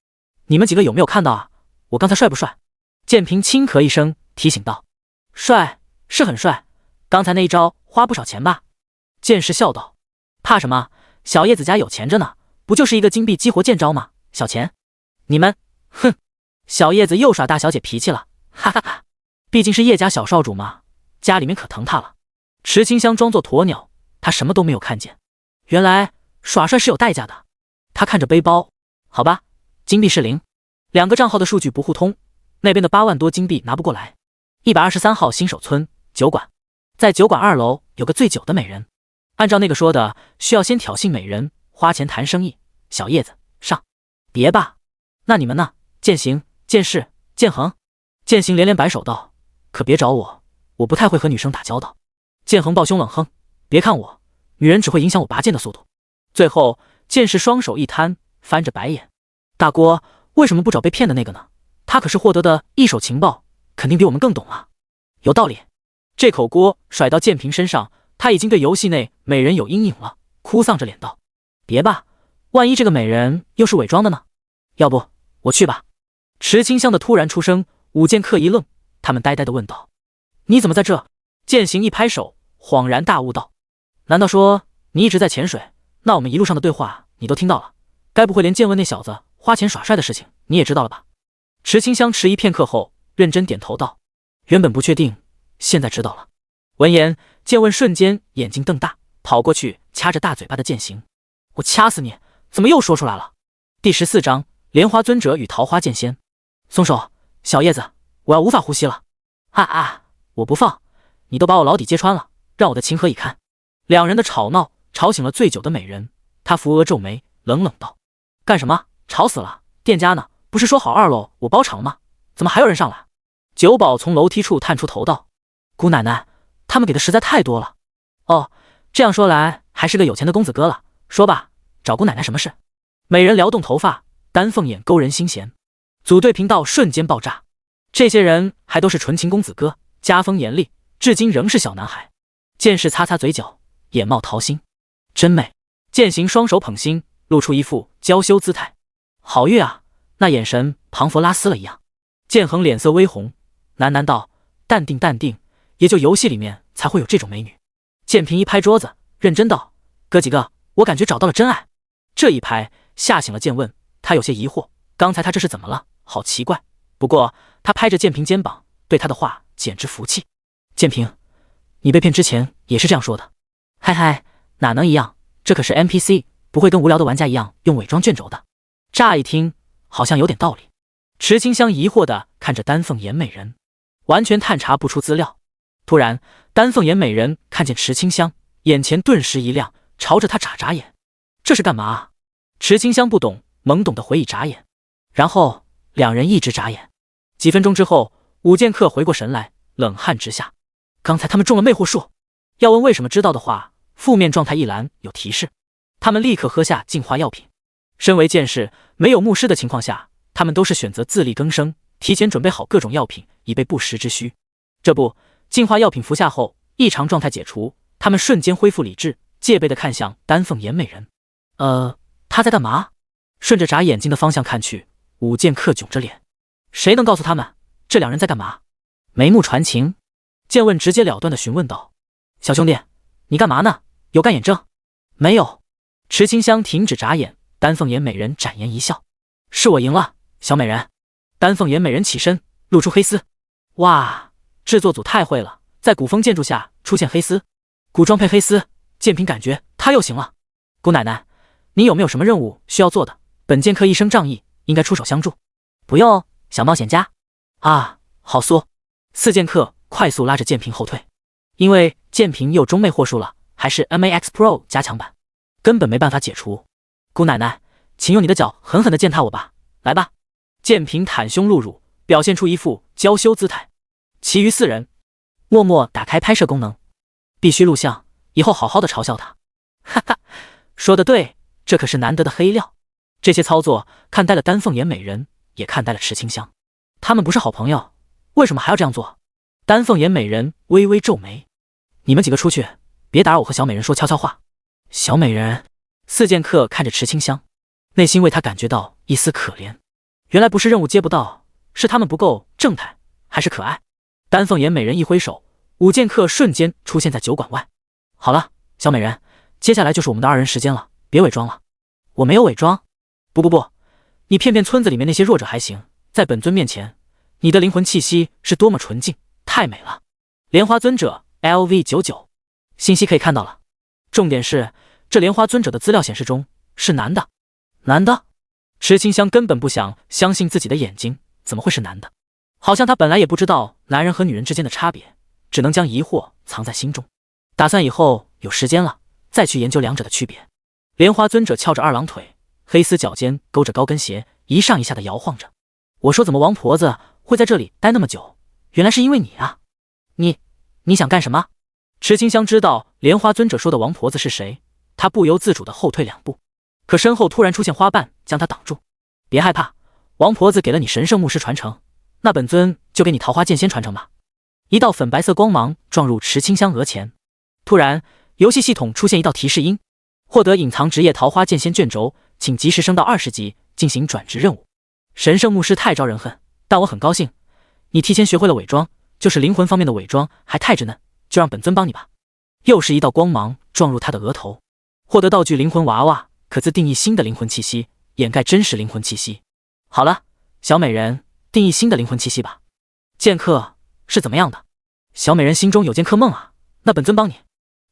你们几个有没有看到啊？我刚才帅不帅？剑平轻咳一声，提醒道：帅，是很帅，刚才那一招花不少钱吧？剑士笑道：怕什么，小叶子家有钱着呢，不就是一个金币激活剑招吗？小钱。你们，哼，小叶子又耍大小姐脾气了，哈哈哈，毕竟是叶家小少主嘛，家里面可疼他了。池清香装作鸵鸟，他什么都没有看见。原来耍帅是有代价的。他看着背包，好吧，金币是0，2个账号的数据不互通，那边的8万多金币拿不过来。123号新手村酒馆，在酒馆2楼有个醉酒的美人，按照那个说的，需要先挑衅美人，花钱谈生意。小叶子上。别吧，那你们呢？剑行、剑士、剑恒。剑行连连摆手道：可别找我，我不太会和女生打交道。剑恒抱胸冷哼：别看我，女人只会影响我拔剑的速度。最后剑士双手一摊，翻着白眼：大锅为什么不找被骗的那个呢？他可是获得的一手情报，肯定比我们更懂啊。有道理。这口锅甩到剑平身上，他已经对游戏内美人有阴影了，哭丧着脸道：别吧，万一这个美人又是伪装的呢？要不我去吧。池清香的突然出声，武剑客一愣，他们呆呆地问道：你怎么在这？剑行一拍手，恍然大悟道：难道说你一直在潜水？那我们一路上的对话你都听到了，该不会连剑问那小子花钱耍帅的事情你也知道了吧？池清香迟疑片刻后认真点头道：原本不确定，现在知道了。闻言，剑问瞬间眼睛瞪大，跑过去掐着大嘴巴的剑行：我掐死你，怎么又说出来了？第14章莲花尊者与桃花剑仙。松手，小叶子，我要无法呼吸了。我不放，你都把我牢底揭穿了，让我的情何以堪？两人的吵闹吵醒了醉酒的美人，她扶额皱眉，冷冷道：干什么？吵死了，店家呢？不是说好2楼我包场了吗？怎么还有人上来？酒保从楼梯处探出头道：姑奶奶，他们给的实在太多了。哦，这样说来还是个有钱的公子哥了。说吧，找姑奶奶什么事？美人撩动头发，丹凤眼勾人心弦。组队频道瞬间爆炸，这些人还都是纯情公子哥，家风严厉，至今仍是小男孩。剑士擦擦嘴角，眼冒桃心，真美。剑行双手捧心，露出一副娇羞姿态。好月啊，那眼神庞佛拉斯了一样。剑恒脸色微红，喃喃道：淡定淡定，也就游戏里面才会有这种美女。剑平一拍桌子，认真道：哥几个，我感觉找到了真爱。这一拍吓醒了剑问，他有些疑惑，刚才他这是怎么了？好奇怪。不过他拍着剑平肩膀，对他的话简直服气。剑平，你被骗之前也是这样说的。嗨嗨，哪能一样，这可是 NPC， 不会跟无聊的玩家一样用伪装卷轴的。乍一听好像有点道理。池清香疑惑地看着丹凤眼美人，完全探查不出资料。突然丹凤眼美人看见池清香，眼前顿时一亮，朝着他眨眨眼。这是干嘛啊？池清香不懂，懵懂地回以眨眼。然后两人一直眨眼。几分钟之后，武剑客回过神来，冷汗直下。刚才他们中了魅惑术，要问为什么知道的话，负面状态一栏有提示。他们立刻喝下净化药品。身为剑士，没有牧师的情况下，他们都是选择自力更生，提前准备好各种药品，以备不时之需。这不，净化药品服下后，异常状态解除，他们瞬间恢复理智，戒备地看向丹凤眼美人。他在干嘛？顺着眨眼睛的方向看去，武剑客窘着脸。谁能告诉他们这两人在干嘛？眉目传情，剑问直截了当地询问道：小兄弟，你干嘛呢？有干眼症？没有。池清香停止眨眼，丹凤眼美人展颜一笑：是我赢了，小美人。丹凤眼美人起身，露出黑丝。哇，制作组太会了，在古风建筑下出现黑丝，古装配黑丝，剑平感觉他又行了。姑奶奶，您有没有什么任务需要做的？本剑客一生仗义，应该出手相助。不用，小冒险家。啊，好缩。四剑客快速拉着剑平后退，因为剑平有中魅惑术了，还是 MAX Pro 加强版，根本没办法解除。姑奶奶，请用你的脚狠狠地践踏我吧，来吧。剑平袒胸露乳，表现出一副娇羞姿态。其余4人默默打开拍摄功能，必须录像，以后好好的嘲笑他。哈哈，说得对，这可是难得的黑料。这些操作看呆了丹凤眼美人，也看呆了池清香。他们不是好朋友，为什么还要这样做？丹凤眼美人微微皱眉，你们几个出去，别打扰我和小美人说悄悄话。小美人，四剑客看着池清香，内心为他感觉到一丝可怜。原来不是任务接不到，是他们不够正太，还是可爱。丹凤眼美人一挥手，5剑客瞬间出现在酒馆外。好了，小美人，接下来就是我们的2人时间了，别伪装了。我没有伪装。不，你骗骗村子里面那些弱者还行，在本尊面前，你的灵魂气息是多么纯净，太美了。莲花尊者 LV99 信息可以看到了，重点是这莲花尊者的资料显示中是男的。男的？池清香根本不想相信自己的眼睛，怎么会是男的？好像他本来也不知道男人和女人之间的差别，只能将疑惑藏在心中，打算以后有时间了再去研究两者的区别。莲花尊者翘着2郎腿，黑丝脚尖勾着高跟鞋，一上一下的摇晃着。我说怎么王婆子会在这里待那么久，原来是因为你啊。你想干什么？池清香知道莲花尊者说的王婆子是谁，她不由自主的后退2步，可身后突然出现花瓣将她挡住。别害怕，王婆子给了你神圣牧师传承，那本尊就给你桃花剑仙传承吧。一道粉白色光芒撞入池清香额前，突然游戏系统出现一道提示音，获得隐藏职业桃花剑仙卷轴，请及时升到20级进行转职任务。神圣牧师太招人恨，但我很高兴你提前学会了伪装，就是灵魂方面的伪装还太稚嫩，就让本尊帮你吧。又是一道光芒撞入他的额头，获得道具灵魂娃娃，可自定义新的灵魂气息，掩盖真实灵魂气息。好了，小美人，定义新的灵魂气息吧。剑客是怎么样的？小美人心中有剑客梦啊，那本尊帮你。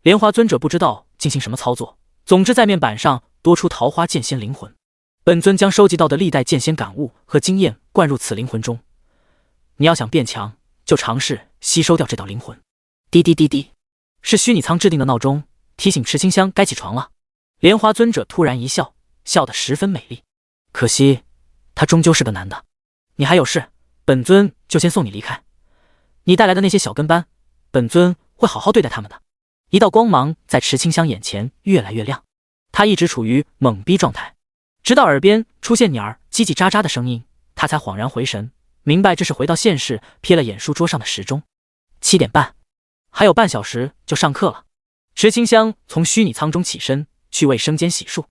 莲花尊者不知道进行什么操作，总之在面板上多出桃花剑仙灵魂。本尊将收集到的历代剑仙感悟和经验灌入此灵魂中，你要想变强，就尝试吸收掉这道灵魂。滴滴滴滴，是虚拟舱制定的闹钟，提醒池清香该起床了。莲花尊者突然一笑，笑得十分美丽。可惜他终究是个男的。你还有事，本尊就先送你离开。你带来的那些小跟班，本尊会好好对待他们的。一道光芒在池清香眼前越来越亮，他一直处于懵逼状态，直到耳边出现鸟儿叽叽喳喳的声音，他才恍然回神，明白这是回到现实，瞥了眼书桌上的时钟，7点半，还有半小时就上课了。池清香从虚拟舱中起身，去为生间洗漱，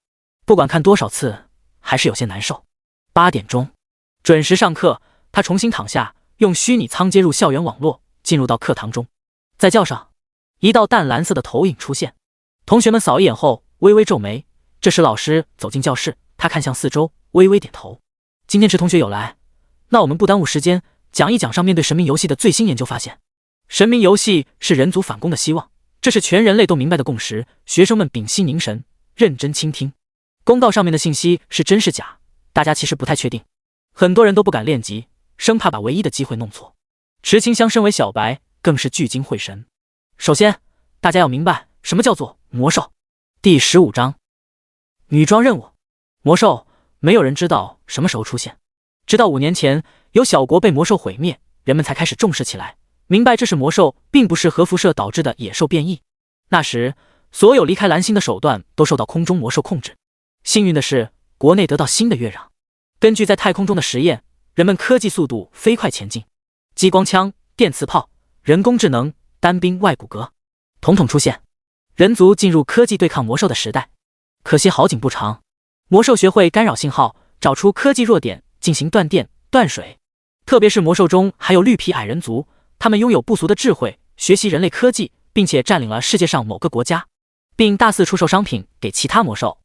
不管看多少次，还是有些难受。8点钟，准时上课，他重新躺下，用虚拟舱接入校园网络，进入到课堂中。在教上，一道淡蓝色的投影出现，同学们扫一眼后微微皱眉。这时老师走进教室，他看向四周，微微点头。今天池同学有来，那我们不耽误时间，讲一讲上面对神明游戏的最新研究发现。神明游戏是人族反攻的希望，这是全人类都明白的共识。学生们屏息凝神，认真倾听。公道上面的信息是真是假，大家其实不太确定，很多人都不敢练级，生怕把唯一的机会弄错。池清香身为小白，更是聚精会神。首先，大家要明白什么叫做魔兽。第15章，女装任务。魔兽没有人知道什么时候出现，直到5年前有小国被魔兽毁灭，人们才开始重视起来，明白这是魔兽，并不是核辐射导致的野兽变异。那时，所有离开蓝星的手段都受到空中魔兽控制。幸运的是，国内得到新的月壤。根据在太空中的实验，人们科技速度飞快前进，激光枪、电磁炮、人工智能、单兵外骨骼统统出现，人族进入科技对抗魔兽的时代。可惜好景不长，魔兽学会干扰信号，找出科技弱点，进行断电、断水。特别是魔兽中还有绿皮矮人族，他们拥有不俗的智慧，学习人类科技，并且占领了世界上某个国家，并大肆出售商品给其他魔兽。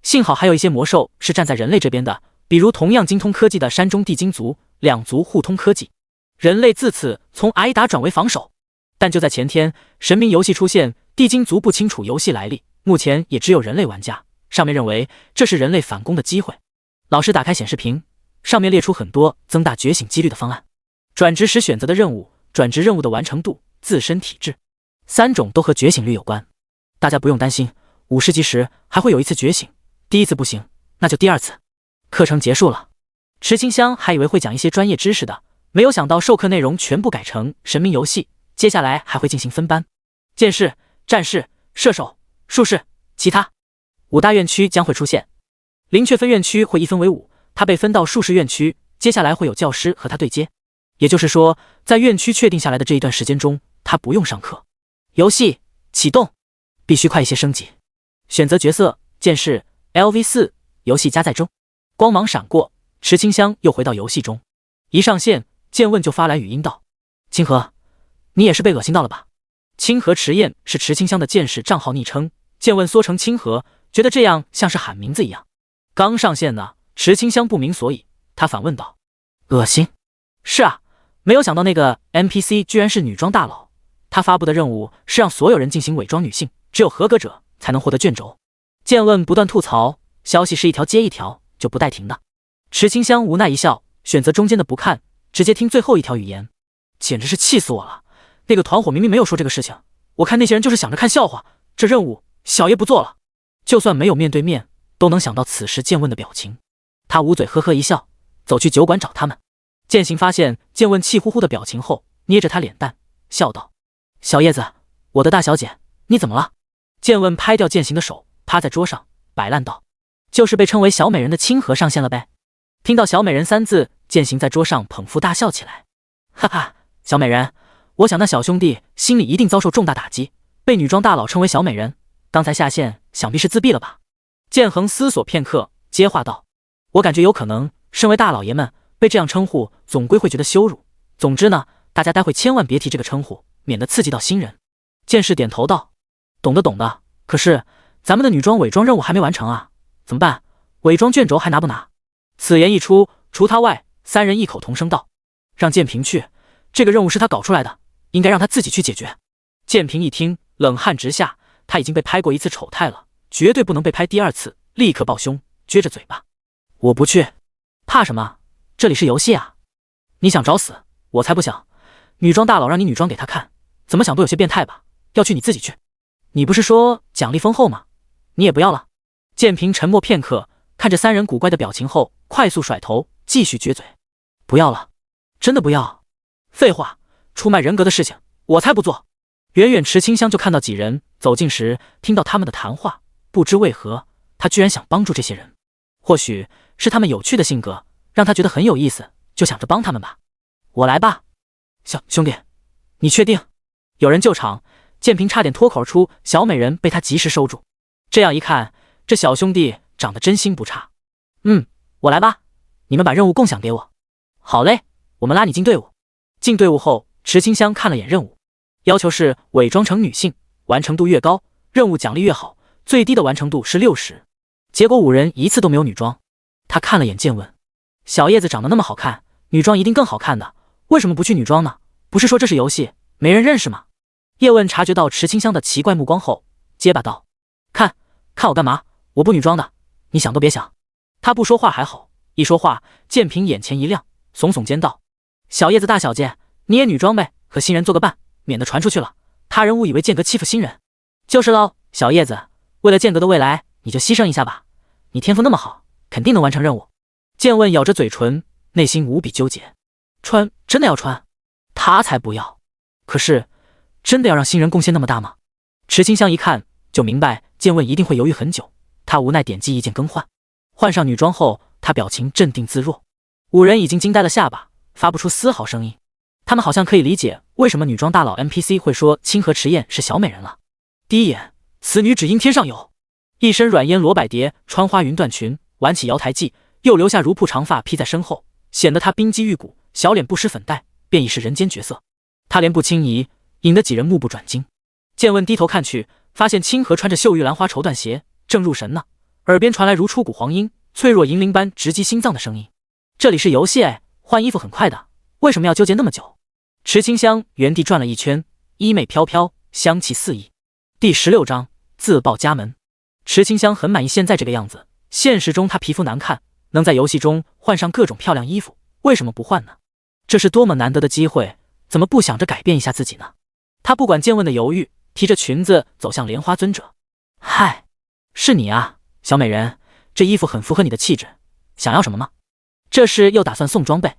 幸好还有一些魔兽是站在人类这边的，比如同样精通科技的山中地精族，两族互通科技，人类自此从挨打转为防守。但就在前天，神明游戏出现，地精族不清楚游戏来历，目前也只有人类玩家，上面认为这是人类反攻的机会。老师打开显示屏，上面列出很多增大觉醒几率的方案。转职时选择的任务、转职任务的完成度、自身体质，3种都和觉醒率有关。大家不用担心，50级时还会有一次觉醒，第一次不行，那就第2次。课程结束了，池清香还以为会讲一些专业知识的，没有想到授课内容全部改成神明游戏，接下来还会进行分班，剑士、战士、射手、术士，其他5大院区将会出现。灵雀分院区会一分为5，他被分到术士院区，接下来会有教师和他对接。也就是说，在院区确定下来的这一段时间中，他不用上课。游戏启动，必须快一些升级。选择角色剑士 LV4， 游戏加载中。光芒闪过，池清香又回到游戏中。一上线，剑问就发来语音道：“清河，你也是被恶心到了吧？”清河池燕是池清香的剑士账号昵称，剑问缩成清河，觉得这样像是喊名字一样。刚上线呢，池清香不明所以，他反问道：“恶心？”“是啊，没有想到那个 NPC 居然是女装大佬。他发布的任务是让所有人进行伪装女性，只有合格者才能获得卷轴。”剑问不断吐槽，消息是一条接一条，就不带停的。池清香无奈一笑，选择中间的不看，直接听最后一条语言。简直是气死我了！那个团伙明明没有说这个事情，我看那些人就是想着看笑话。这任务小爷不做了。就算没有面对面，都能想到此时剑问的表情。他捂嘴呵呵一笑，走去酒馆找他们。剑行发现剑问气呼呼的表情后，捏着他脸蛋，笑道：“小叶子，我的大小姐，你怎么了？”剑问拍掉剑行的手，趴在桌上摆烂道：“就是被称为小美人的清河上线了呗。”听到小美人3字，剑行在桌上捧腹大笑起来。哈哈，小美人，我想那小兄弟心里一定遭受重大打击，被女装大佬称为小美人，刚才下线想必是自闭了吧？剑恒思索片刻，接话道：“我感觉有可能，身为大老爷们被这样称呼，总归会觉得羞辱。总之呢，大家待会千万别提这个称呼，免得刺激到新人。”剑士点头道：“懂的懂的，可是咱们的女装伪装任务还没完成啊，怎么办？伪装卷轴还拿不拿？”此言一出，除他外，3人异口同声道：“让建平去，这个任务是他搞出来的，应该让他自己去解决。”建平一听，冷汗直下，他已经被拍过1次丑态了，绝对不能被拍第2次，立刻抱胸，撅着嘴巴：“我不去。”“怕什么？这里是游戏啊！你想找死？我才不想！女装大佬让你女装给他看，怎么想都有些变态吧？要去你自己去。你不是说奖励丰厚吗？你也不要了。”建平沉默片刻，看着3人古怪的表情后，快速甩头，继续撅嘴：“不要了，真的不要。废话，出卖人格的事情我才不做。”远远池清香就看到几人走近时，听到他们的谈话，不知为何，他居然想帮助这些人。或许是他们有趣的性格，让他觉得很有意思，就想着帮他们吧。我来吧，兄弟，你确定？有人救场，建平差点脱口而出，小美人被他及时收住。这样一看，这小兄弟长得真心不差。我来吧，你们把任务共享给我。好嘞，我们拉你进队伍。进队伍后，池清香看了眼任务，要求是伪装成女性，完成度越高，任务奖励越好，最低的完成度是60。结果5人一次都没有女装。他看了眼剑问：“小叶子长得那么好看，女装一定更好看的，为什么不去女装呢？不是说这是游戏，没人认识吗？”叶问察觉到池清香的奇怪目光后，结巴道：“看我干嘛？我不女装的，你想都别想。”他不说话还好，一说话，建平眼前一亮，耸耸肩道：“小叶子大小姐，你也女装呗，和新人做个伴，免得传出去了，他人误以为剑阁欺负新人。”“就是喽，小叶子，为了剑阁的未来，你就牺牲一下吧，你天赋那么好，肯定能完成任务。”剑问咬着嘴唇，内心无比纠结。穿真的要穿？他才不要。可是真的要让新人贡献那么大吗？池清香一看就明白剑问一定会犹豫很久，他无奈点击一键更换。换上女装后，他表情镇定自若。5人已经惊呆了下巴，发不出丝毫声音。他们好像可以理解为什么女装大佬 NPC 会说清河池燕是小美人了。第一眼，此女只应天上有。一身软烟罗百蝶，穿花云缎裙，挽起瑶台髻，又留下如瀑长发披在身后，显得她冰肌玉骨，小脸不施粉黛，便已是人间绝色。她莲步轻移，引得几人目不转睛。剑问低头看去，发现清河穿着绣玉兰花绸缎鞋，正入神呢，耳边传来如出谷黄莺，脆弱银铃般直击心脏的声音。这里是游戏哎，换衣服很快的，为什么要纠结那么久？池清香原地转了一圈，衣袂飘飘，香气四溢。第16章自报家门。池清香很满意现在这个样子，现实中她皮肤难看，能在游戏中换上各种漂亮衣服，为什么不换呢？这是多么难得的机会，怎么不想着改变一下自己呢？她不管剑问的犹豫，提着裙子走向莲花尊者。嗨，是你啊，小美人，这衣服很符合你的气质，想要什么吗？这是又打算送装备？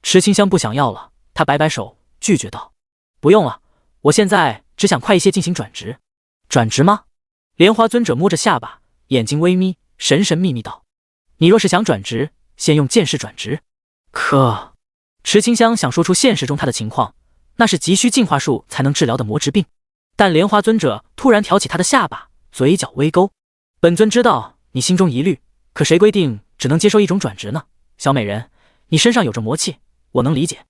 池清香不想要了，她摆摆手拒绝道：不用了，我现在只想快一些进行转职。转职吗？莲花尊者摸着下巴，眼睛微眯，神神秘秘道：你若是想转职，先用剑士转职。可池清香想说出现实中他的情况，那是急需进化术才能治疗的魔质病，但莲花尊者突然挑起他的下巴，嘴角微勾。本尊知道你心中疑虑，可谁规定只能接受一种转职呢？小美人，你身上有着魔气，我能理解。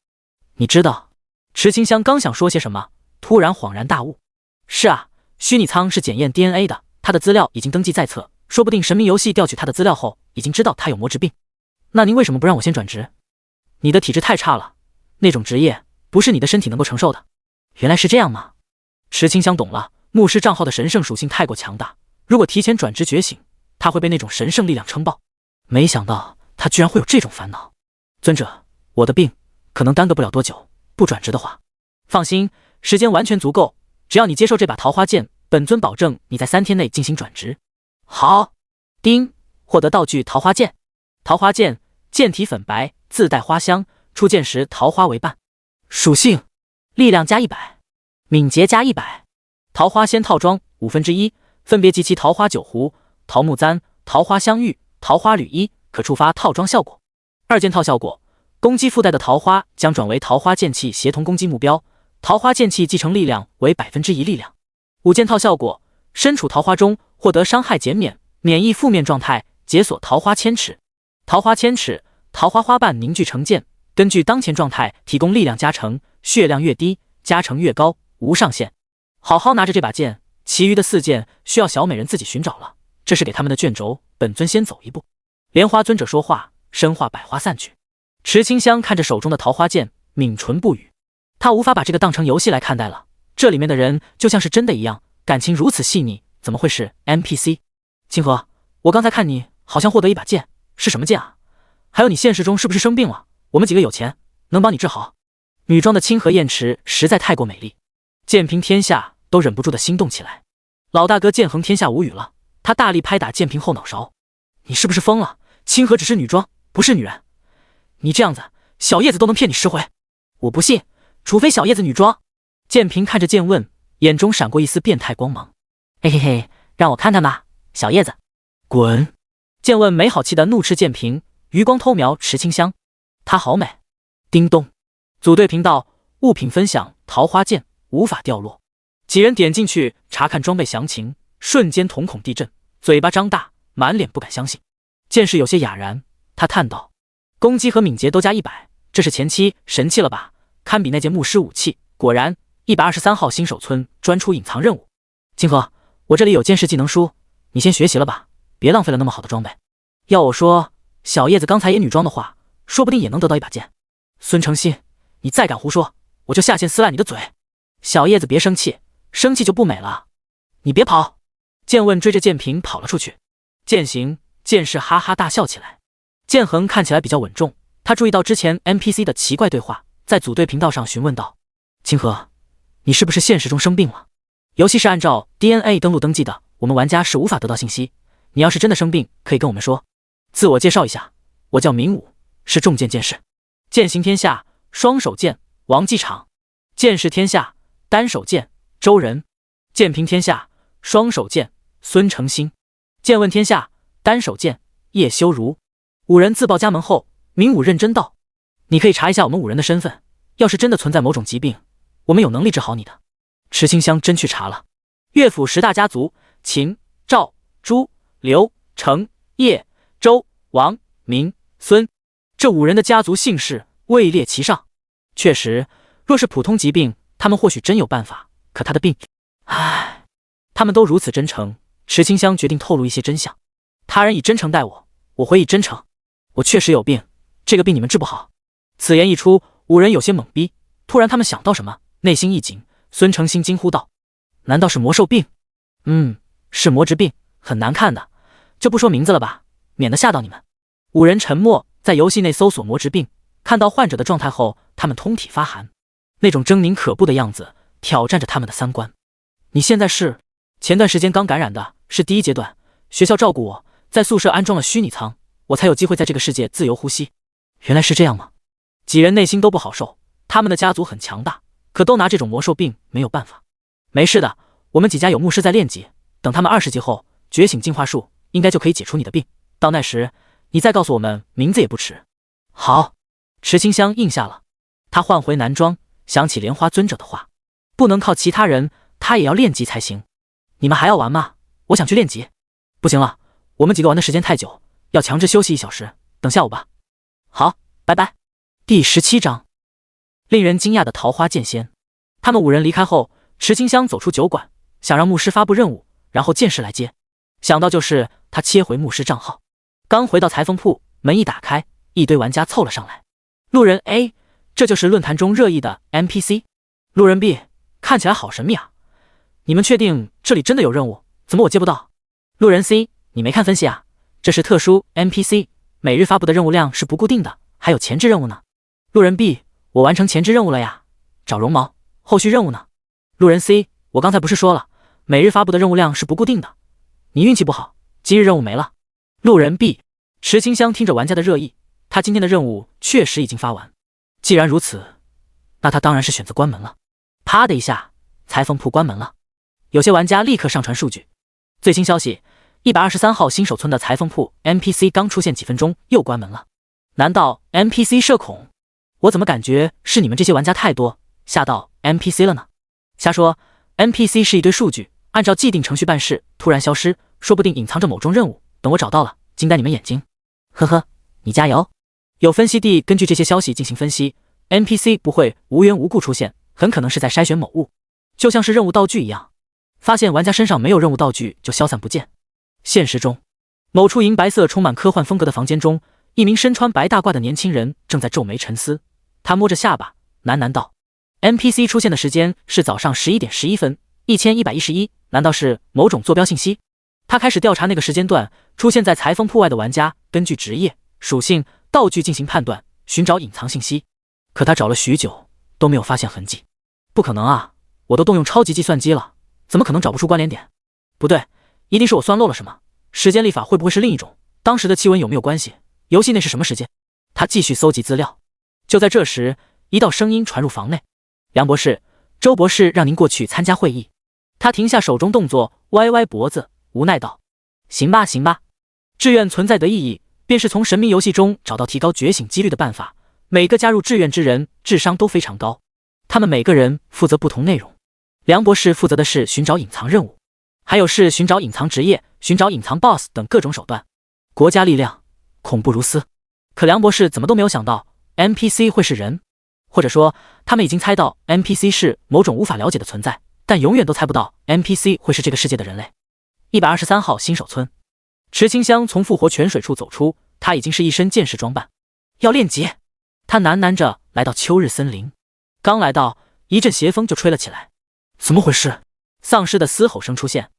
你知道？池清香刚想说些什么，突然恍然大悟。是啊，虚拟舱是检验 DNA 的，他的资料已经登记在册，说不定神秘游戏调取他的资料后，已经知道他有魔质病。那您为什么不让我先转职？你的体质太差了，那种职业不是你的身体能够承受的。原来是这样吗？池清香懂了，牧师账号的神圣属性太过强大，如果提前转职觉醒，他会被那种神圣力量撑爆。没想到他居然会有这种烦恼。尊者，我的病可能耽搁不了多久，不转职的话，放心，时间完全足够，只要你接受这把桃花剑，本尊保证你在3天内进行转职。好，丁，获得道具桃花剑。桃花剑，剑体粉白，自带花香，出剑时桃花为伴。属性：力量加100，敏捷加100。桃花仙套装1/5，分别集齐桃花9壶、桃木簪、桃花香玉、桃花缕衣，可触发套装效果。2件套效果：攻击附带的桃花将转为桃花剑气协同攻击目标，桃花剑气继承力量为1%力量。5件套效果：身处桃花中获得伤害减免，免疫负面状态，解锁桃花千尺。桃花千尺，桃花花瓣凝聚成剑，根据当前状态提供力量加成，血量越低，加成越高，无上限。好好拿着这把剑，其余的4件需要小美人自己寻找了。这是给他们的卷轴，本尊先走一步。莲花尊者说话，身化百花散去。池清香看着手中的桃花剑，抿唇不语。他无法把这个当成游戏来看待了，这里面的人就像是真的一样，感情如此细腻，怎么会是 NPC？ 清河，我刚才看你好像获得一把剑，是什么剑啊？还有你现实中是不是生病了？我们几个有钱，能帮你治好。女装的清河燕池实在太过美丽，剑平天下都忍不住的心动起来。老大哥剑横天下无语了，他大力拍打剑平后脑勺。你是不是疯了？清河只是女装，不是女人。你这样子，小叶子都能骗你10回。我不信，除非小叶子女装。剑平看着剑问，眼中闪过一丝变态光芒。嘿嘿嘿，让我看看吧，小叶子。滚！剑问没好气的怒斥剑平，余光偷瞄池清香，她好美。叮咚，组队频道物品分享桃花剑无法掉落。几人点进去查看装备详情，瞬间瞳孔地震，嘴巴张大，满脸不敢相信。剑士有些哑然，他叹道：攻击和敏捷都加100，这是前期神器了吧？堪比那件牧师武器。果然123号新手村专出隐藏任务。清河，我这里有剑士技能书，你先学习了吧，别浪费了那么好的装备。要我说，小叶子刚才也女装的话，说不定也能得到一把剑。孙承熙，你再敢胡说，我就下线撕烂你的嘴。小叶子别生气，生气就不美了。你别跑！剑问追着剑平跑了出去。剑行，剑士哈哈大笑起来。剑恒看起来比较稳重，他注意到之前 NPC 的奇怪对话，在组队频道上询问道：清河，你是不是现实中生病了？游戏是按照 DNA 登录登记的，我们玩家是无法得到信息。你要是真的生病，可以跟我们说。自我介绍一下，我叫明武，是重剑剑士。剑行天下，双手剑，王继场。剑士天下，单手剑，周仁。剑平天下，双手剑，孙承兴。剑问天下，单手剑，叶修如。5人自报家门后，明武认真道：你可以查一下我们5人的身份，要是真的存在某种疾病，我们有能力治好你的。池清香真去查了，乐府10大家族，秦、赵、朱、刘、程、叶、周、王、明、孙，这5人的家族姓氏位列其上。确实，若是普通疾病，他们或许真有办法，可他的病……唉，他们都如此真诚，池清香决定透露一些真相。他人以真诚待我，我回以真诚。我确实有病，这个病你们治不好。此言一出，5人有些懵逼，突然他们想到什么，内心一紧。孙承兴惊呼道：难道是魔兽病？是魔质病，很难看的，就不说名字了吧，免得吓到你们。五人沉默，在游戏内搜索魔职病，看到患者的状态后，他们通体发寒，那种狰狞可怖的样子挑战着他们的三观。你现在是？前段时间刚感染的，是第1阶段，学校照顾我，在宿舍安装了虚拟舱，我才有机会在这个世界自由呼吸。原来是这样吗？几人内心都不好受，他们的家族很强大，可都拿这种魔兽病没有办法。没事的，我们几家有牧师在练级，等他们20级后觉醒进化术，应该就可以解除你的病，到那时你再告诉我们名字也不迟。好，池清香应下了。他换回男装，想起莲花尊者的话，不能靠其他人，他也要练级才行。你们还要玩吗？我想去练级。不行了，我们几个玩的时间太久，要强制休息1小时，等下午吧。好，拜拜。第17章，令人惊讶的桃花剑仙。他们5人离开后，池清香走出酒馆，想让牧师发布任务，然后剑士来接。想到就是他切回牧师账号，刚回到裁缝铺，门一打开，一堆玩家凑了上来。路人 A， 这就是论坛中热议的 NPC。路人 B， 看起来好神秘啊，你们确定这里真的有任务？怎么我接不到？路人 C， 你没看分析啊？这是特殊 NPC， 每日发布的任务量是不固定的，还有前置任务呢。路人 B， 我完成前置任务了呀，找绒毛。后续任务呢？路人 C， 我刚才不是说了，每日发布的任务量是不固定的，你运气不好，今日任务没了。路人 B， 池清香听着玩家的热议，他今天的任务确实已经发完。既然如此，那他当然是选择关门了。啪的一下，裁缝铺关门了。有些玩家立刻上传数据。最新消息，123号新手村的裁缝铺 NPC 刚出现几分钟又关门了。难道 NPC 社恐？我怎么感觉是你们这些玩家太多，吓到 NPC 了呢？瞎说， NPC 是一堆数据，按照既定程序办事，突然消失，说不定隐藏着某种任务，等我找到了，惊呆你们眼睛。呵呵，你加油。有分析地根据这些消息进行分析， NPC 不会无缘无故出现，很可能是在筛选某物，就像是任务道具一样，发现玩家身上没有任务道具就消散不见。现实中，某处银白色充满科幻风格的房间中，一名身穿白大褂的年轻人正在皱眉沉思。他摸着下巴喃喃道， NPC 出现的时间是早上11点11分，1111，难道是某种坐标信息？他开始调查那个时间段出现在裁缝铺外的玩家，根据职业、属性、道具进行判断，寻找隐藏信息。可他找了许久都没有发现痕迹。不可能啊，我都动用超级计算机了，怎么可能找不出关联点？不对，一定是我算漏了什么。时间历法会不会是另一种？当时的气温有没有关系？游戏内是什么时间？他继续搜集资料。就在这时，一道声音传入房内：梁博士，周博士让您过去参加会议。他停下手中动作，歪歪脖子，无奈道：行吧行吧。志愿存在的意义便是从神秘游戏中找到提高觉醒几率的办法，每个加入志愿之人智商都非常高，他们每个人负责不同内容。梁博士负责的是寻找隐藏任务，还有是寻找隐藏职业、寻找隐藏 BOSS 等各种手段。国家力量恐怖如斯。可梁博士怎么都没有想到 NPC 会是人，或者说他们已经猜到 NPC 是某种无法了解的存在，但永远都猜不到 NPC 会是这个世界的人类。123号新手村，池清香从复活泉水处走出，他已经是一身剑士装扮，要练级。他喃喃着来到秋日森林，刚来到，一阵邪风就吹了起来。怎么回事？丧尸的嘶吼声出现，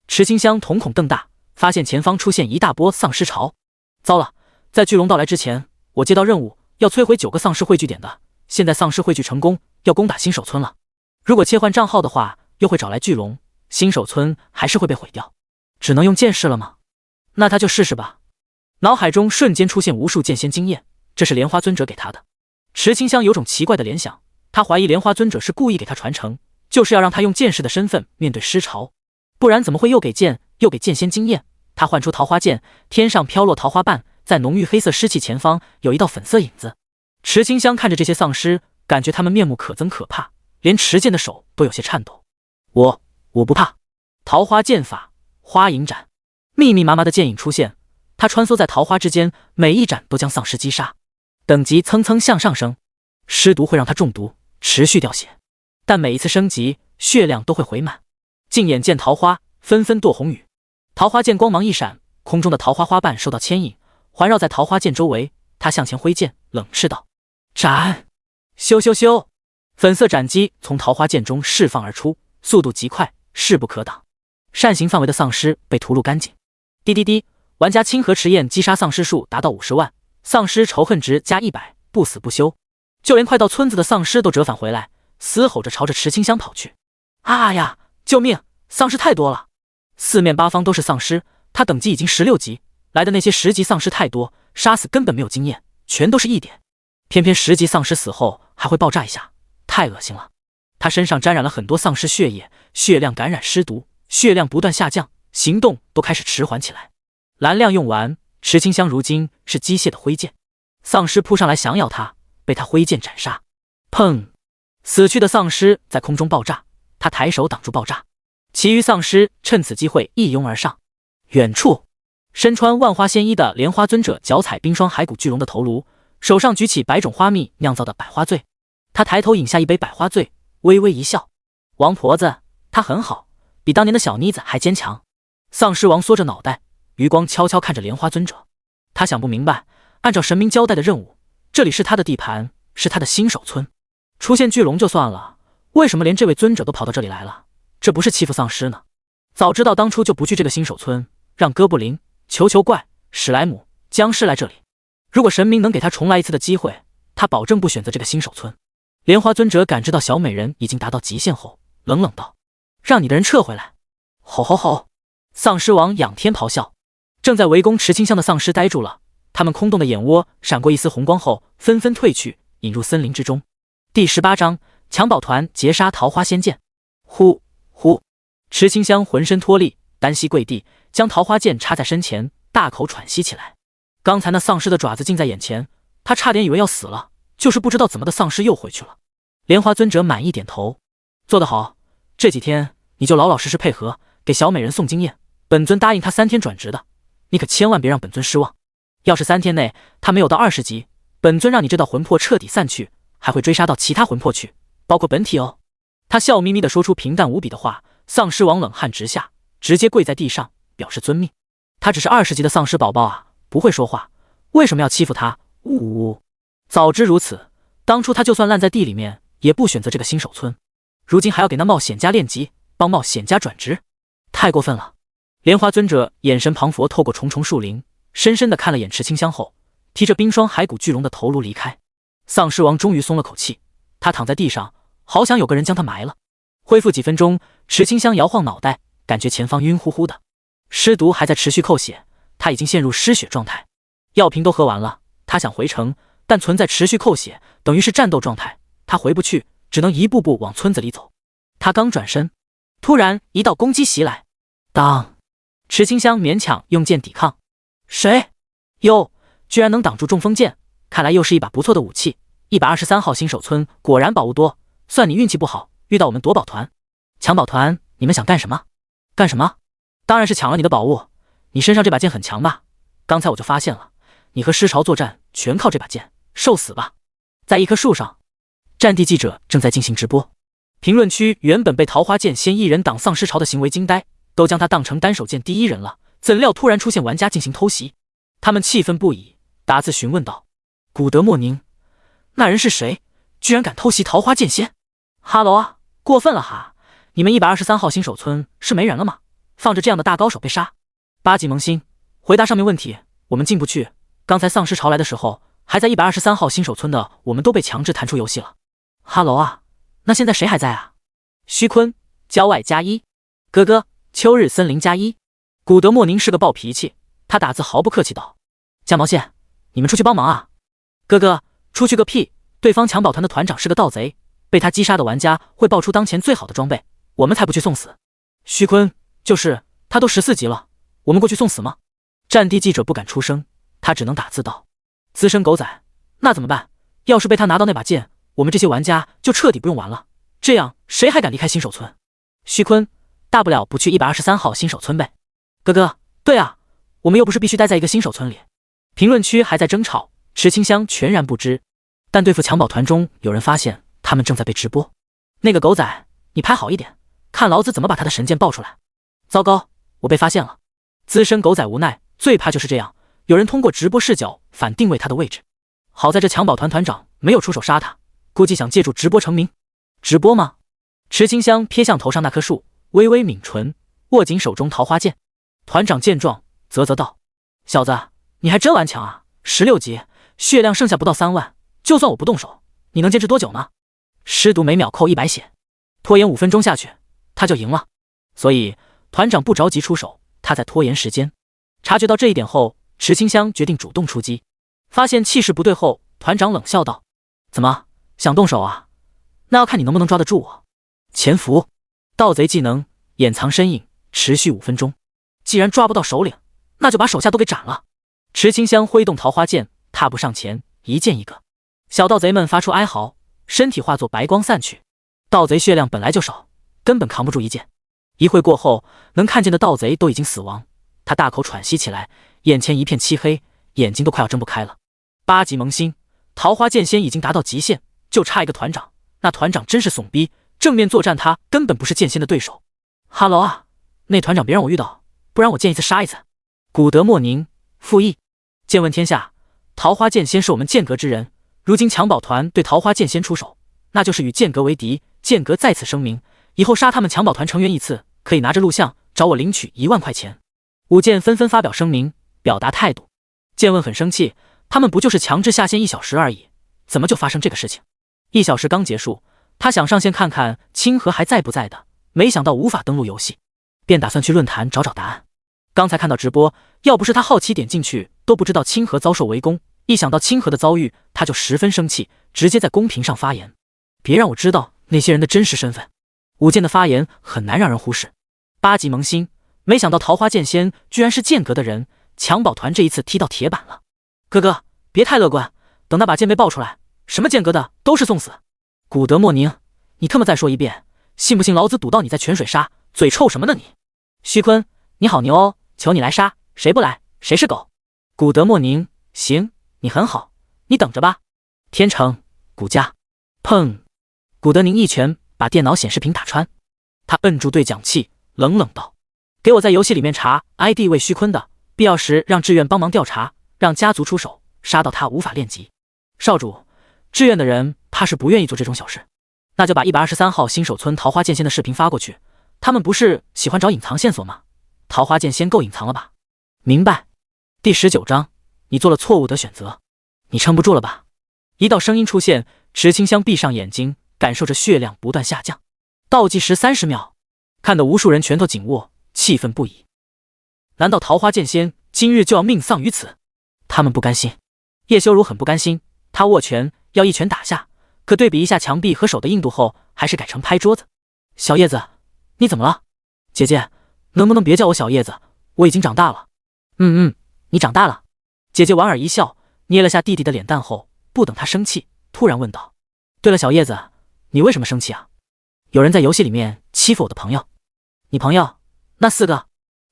池清香瞳孔瞪大，发现前方出现一大波丧尸潮。糟了，在巨龙到来之前，我接到任务要摧毁9个丧尸汇聚点的，现在丧尸汇聚成功，要攻打新手村了。如果切换账号的话，又会找来巨龙，新手村还是会被毁掉。只能用剑士了吗？那他就试试吧。脑海中瞬间出现无数剑仙经验，这是莲花尊者给他的。池清香有种奇怪的联想，他怀疑莲花尊者是故意给他传承，就是要让他用剑士的身份面对尸潮，不然怎么会又给剑又给剑仙经验？他唤出桃花剑，天上飘落桃花瓣，在浓郁黑色湿气前方有一道粉色影子。池清香看着这些丧尸，感觉他们面目可憎可怕，连持剑的手都有些颤抖。我不怕。桃花剑法，花影斩，密密麻麻的剑影出现，他穿梭在桃花之间，每一斩都将丧尸击杀。等级蹭蹭向上升，尸毒会让他中毒，持续掉血，但每一次升级，血量都会回满。近眼见桃花，纷纷堕红雨。桃花剑光芒一闪，空中的桃花花瓣受到牵引，环绕在桃花剑周围。他向前挥剑，冷斥道：斩！咻咻咻！粉色斩击从桃花剑中释放而出，速度极快，势不可挡。扇形范围的丧尸被屠戮干净。滴滴滴，玩家清河池焰击杀丧尸数达到50万，丧尸仇恨值加100，不死不休。就连快到村子的丧尸都折返回来，嘶吼着朝着池清香跑去。啊呀！救命！丧尸太多了，四面八方都是丧尸。他等级已经16级，来的那些10级丧尸太多，杀死根本没有经验，全都是1点。偏偏10级丧尸死后还会爆炸一下，太恶心了。他身上沾染了很多丧尸血液，血量感染尸毒，血量不断下降，行动都开始迟缓起来。蓝量用完，池清香如今是机械的挥剑，丧尸扑上来想咬他，被他挥剑斩杀。砰！死去的丧尸在空中爆炸，他抬手挡住爆炸，其余丧尸趁此机会一拥而上。远处，身穿万花仙衣的莲花尊者脚踩冰霜骸骨巨龙的头颅，手上举起百种花蜜酿造的百花醉。他抬头饮下一杯百花醉，微微一笑：“王婆子，她很好，比当年的小妮子还坚强。”丧尸王缩着脑袋，余光悄悄看着莲花尊者。他想不明白，按照神明交代的任务，这里是他的地盘，是他的新手村，出现巨龙就算了，为什么连这位尊者都跑到这里来了？这不是欺负丧尸呢？早知道当初就不去这个新手村，让哥布林、球球怪、史莱姆、僵尸来这里。如果神明能给他重来一次的机会，他保证不选择这个新手村。莲花尊者感知到小美人已经达到极限后，冷冷道：“让你的人撤回来！”吼吼吼！丧尸王仰天咆哮。正在围攻池清香的丧尸呆住了，他们空洞的眼窝闪过一丝红光后，纷纷退去，引入森林之中。第18章襁褓团截杀桃花仙剑。呼呼！池清香浑身脱力，单膝跪地，将桃花剑插在身前，大口喘息起来。刚才那丧尸的爪子近在眼前，他差点以为要死了，就是不知道怎么的丧尸又回去了。莲花尊者满意点头：“做得好，这几天你就老老实实配合，给小美人送经验。本尊答应她3天转职的，你可千万别让本尊失望。要是3天内他没有到20级，本尊让你这道魂魄彻底散去，还会追杀到其他魂魄去，包括本体哦。”他笑眯眯地说出平淡无比的话，丧尸王冷汗直下，直接跪在地上表示遵命。他只是20级的丧尸宝宝啊，不会说话，为什么要欺负他？呜呜！早知如此，当初他就算烂在地里面，也不选择这个新手村。如今还要给那冒险家练级，帮冒险家转职，太过分了。莲花尊者眼神磅礴，透过重重树林，深深地看了眼池清香后，提着冰霜骸骨巨龙的头颅离开。丧尸王终于松了口气，他躺在地上，好想有个人将他埋了。恢复几分钟，池清香摇晃脑袋，感觉前方晕乎乎的，尸毒还在持续扣血，他已经陷入失血状态。药瓶都喝完了，他想回城，但存在持续扣血，等于是战斗状态，他回不去，只能一步步往村子里走。他刚转身，突然一道攻击袭来，当！池清香勉强用剑抵抗。谁？哟，居然能挡住中锋剑，看来又是一把不错的武器。123号新手村果然宝物多，算你运气不好，遇到我们夺宝团。抢宝团，你们想干什么？干什么？当然是抢了你的宝物。你身上这把剑很强吧？刚才我就发现了，你和尸潮作战全靠这把剑，受死吧！在一棵树上，战地记者正在进行直播。评论区原本被桃花剑先一人挡丧尸潮的行为惊呆，都将他当成单手剑第一人了，怎料突然出现玩家进行偷袭，他们气愤不已，答字询问道：“古德莫宁，那人是谁？居然敢偷袭桃花剑仙？哈喽啊，过分了哈！你们123号新手村是没人了吗？放着这样的大高手被杀？8级萌新，回答上面问题，我们进不去。刚才丧尸潮来的时候，还在123号新手村的我们都被强制弹出游戏了。哈喽啊，那现在谁还在啊？虚坤，郊外+1，哥哥，秋日森林+1。古德莫宁是个暴脾气，他打字毫不客气道：“加毛线，你们出去帮忙啊！”哥哥，出去个屁！对方抢宝团的团长是个盗贼，被他击杀的玩家会爆出当前最好的装备，我们才不去送死。虚坤，就是他都14级了，我们过去送死吗？战地记者不敢出声，他只能打字道：“资深狗仔，那怎么办？要是被他拿到那把剑，我们这些玩家就彻底不用玩了。这样谁还敢离开新手村？”虚坤，大不了不去123号新手村呗。哥哥，对啊，我们又不是必须待在一个新手村里。评论区还在争吵，池清香全然不知。但对付抢宝团中有人发现他们正在被直播。那个狗仔，你拍好一点，看老子怎么把他的神剑爆出来。糟糕，我被发现了。资深狗仔无奈，最怕就是这样，有人通过直播视角反定位他的位置。好在这抢宝团团长没有出手杀他，估计想借助直播成名。直播吗？池清香瞥向头上那棵树，微微抿唇，握紧手中桃花剑。团长见状，啧啧道：“小子，你还真顽强啊！16级，血量剩下不到3万，就算我不动手，你能坚持多久呢？”尸毒每秒扣100血，拖延5分钟下去，他就赢了。所以团长不着急出手，他在拖延时间。察觉到这一点后，池清香决定主动出击。发现气势不对后，团长冷笑道：“怎么想动手啊？那要看你能不能抓得住我。”潜伏，盗贼技能掩藏身影，持续5分钟。既然抓不到首领，那就把手下都给斩了。池清香挥动桃花剑，踏步上前，一剑一个。小盗贼们发出哀嚎，身体化作白光散去。盗贼血量本来就少，根本扛不住一剑。一会过后，能看见的盗贼都已经死亡。他大口喘息起来，眼前一片漆黑，眼睛都快要睁不开了。8级萌新，桃花剑仙已经达到极限，就差一个团长。那团长真是怂逼，正面作战他根本不是剑仙的对手。哈喽啊，那团长别让我遇到，不然我见一次杀一次。古德莫宁，附议。剑问天下，桃花剑仙是我们剑阁之人，如今强宝团对桃花剑仙出手，那就是与剑阁为敌。剑阁在此声明，以后杀他们强宝团成员一次，可以拿着录像找我领取1万块钱。武剑纷纷发表声明，表达态度。剑问很生气，他们不就是强制下线1小时而已，怎么就发生这个事情？1小时刚结束，他想上线看看清河还在不在的，没想到无法登录游戏，便打算去论坛找找答案。刚才看到直播，要不是他好奇点进去，都不知道清河遭受围攻。一想到清河的遭遇，他就十分生气，直接在公屏上发言：别让我知道那些人的真实身份。武剑的发言很难让人忽视。8级萌新，没想到桃花剑仙居然是剑阁的人，强宝团这一次踢到铁板了。哥哥，别太乐观，等那把剑被爆出来，什么剑阁的都是送死。古德莫宁，你他妈再说一遍，信不信老子赌到你在泉水杀？嘴臭什么呢你？虚坤，你好牛哦，求你来杀，谁不来谁是狗。古德莫宁，行，你很好，你等着吧。天成，古家，砰！古德宁一拳把电脑显示屏打穿，他摁住对讲器，冷冷道：给我在游戏里面查 ID 为虚坤的，必要时让志愿帮忙调查，让家族出手，杀到他无法练级。少主，志愿的人怕是不愿意做这种小事，那就把123号新手村桃花剑仙的视频发过去。他们不是喜欢找隐藏线索吗？桃花剑仙够隐藏了吧？明白。第19章，你做了错误的选择，你撑不住了吧？一道声音出现，池清香闭上眼睛，感受着血量不断下降。倒计时30秒，看得无数人拳头紧握，气愤不已。难道桃花剑仙今日就要命丧于此？他们不甘心。叶修如很不甘心，他握拳要一拳打下，可对比一下墙壁和手的硬度后，还是改成拍桌子。小叶子，你怎么了？姐姐，能不能别叫我小叶子？我已经长大了。你长大了。姐姐莞尔一笑，捏了下弟弟的脸蛋后，不等他生气，突然问道：对了，小叶子，你为什么生气啊？有人在游戏里面欺负我的朋友。你朋友？那4个？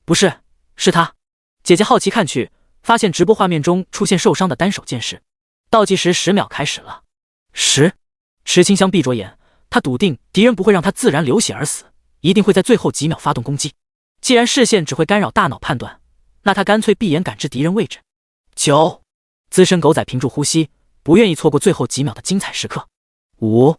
不是，是他。姐姐好奇看去，发现直播画面中出现受伤的单手剑士。倒计时10秒开始了。10。池清香闭着眼，他笃定敌人不会让他自然流血而死，一定会在最后几秒发动攻击。既然视线只会干扰大脑判断，那他干脆闭眼感知敌人位置。9。资深狗仔屏住呼吸，不愿意错过最后几秒的精彩时刻。5。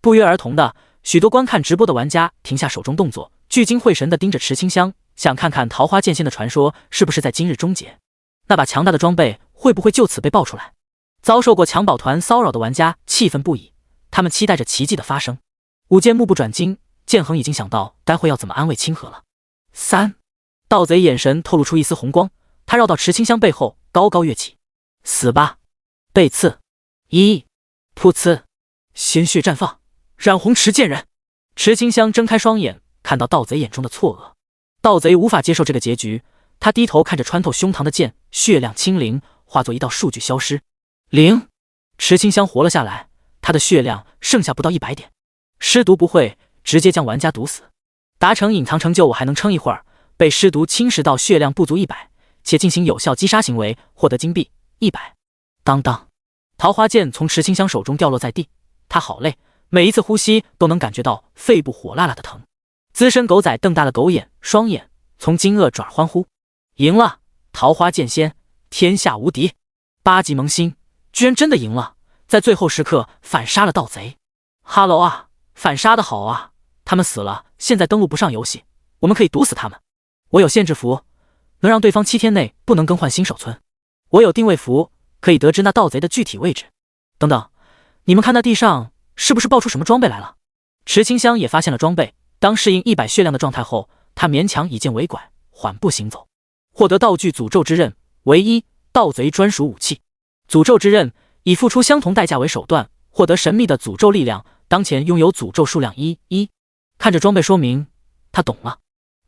不约而同的，许多观看直播的玩家停下手中动作，聚精会神地盯着池清香，想看看桃花剑仙的传说是不是在今日终结，那把强大的装备会不会就此被爆出来。遭受过强宝团骚扰的玩家气愤不已，他们期待着奇迹的发生。武剑目不转睛，剑恒已经想到待会要怎么安慰清河了。3。盗贼眼神透露出一丝红光，他绕到池清香背后，高高跃起。死吧！背刺！噗呲！鲜血绽放，染红池剑人。池清香睁开双眼，看到盗贼眼中的错愕。盗贼无法接受这个结局，他低头看着穿透胸膛的剑，血量清零，化作一道数据消失。0。池清香活了下来，他的血量剩下不到100点。尸毒不会直接将玩家毒死，达成隐藏成就我还能撑一会儿，被尸毒侵蚀到血量不足100，且进行有效击杀行为，获得金币100。当当，桃花剑从池清香手中掉落在地，他好累，每一次呼吸都能感觉到肺部火辣辣的疼。资深狗仔瞪大了狗眼双眼，从惊愕转而欢呼：赢了！桃花剑仙天下无敌！8级萌新居然真的赢了，在最后时刻反杀了盗贼。哈喽啊，反杀的好啊！他们死了，现在登录不上游戏，我们可以毒死他们。我有限制符，能让对方7天内不能更换新手村。我有定位符，可以得知那盗贼的具体位置。等等，你们看那地上是不是爆出什么装备来了？池清香也发现了装备。当适应100血量的状态后，他勉强以剑为拐，缓步行走。获得道具诅咒之刃，唯一盗贼专属武器。诅咒之刃以付出相同代价为手段，获得神秘的诅咒力量。当前拥有诅咒数量1。看着装备说明，他懂了。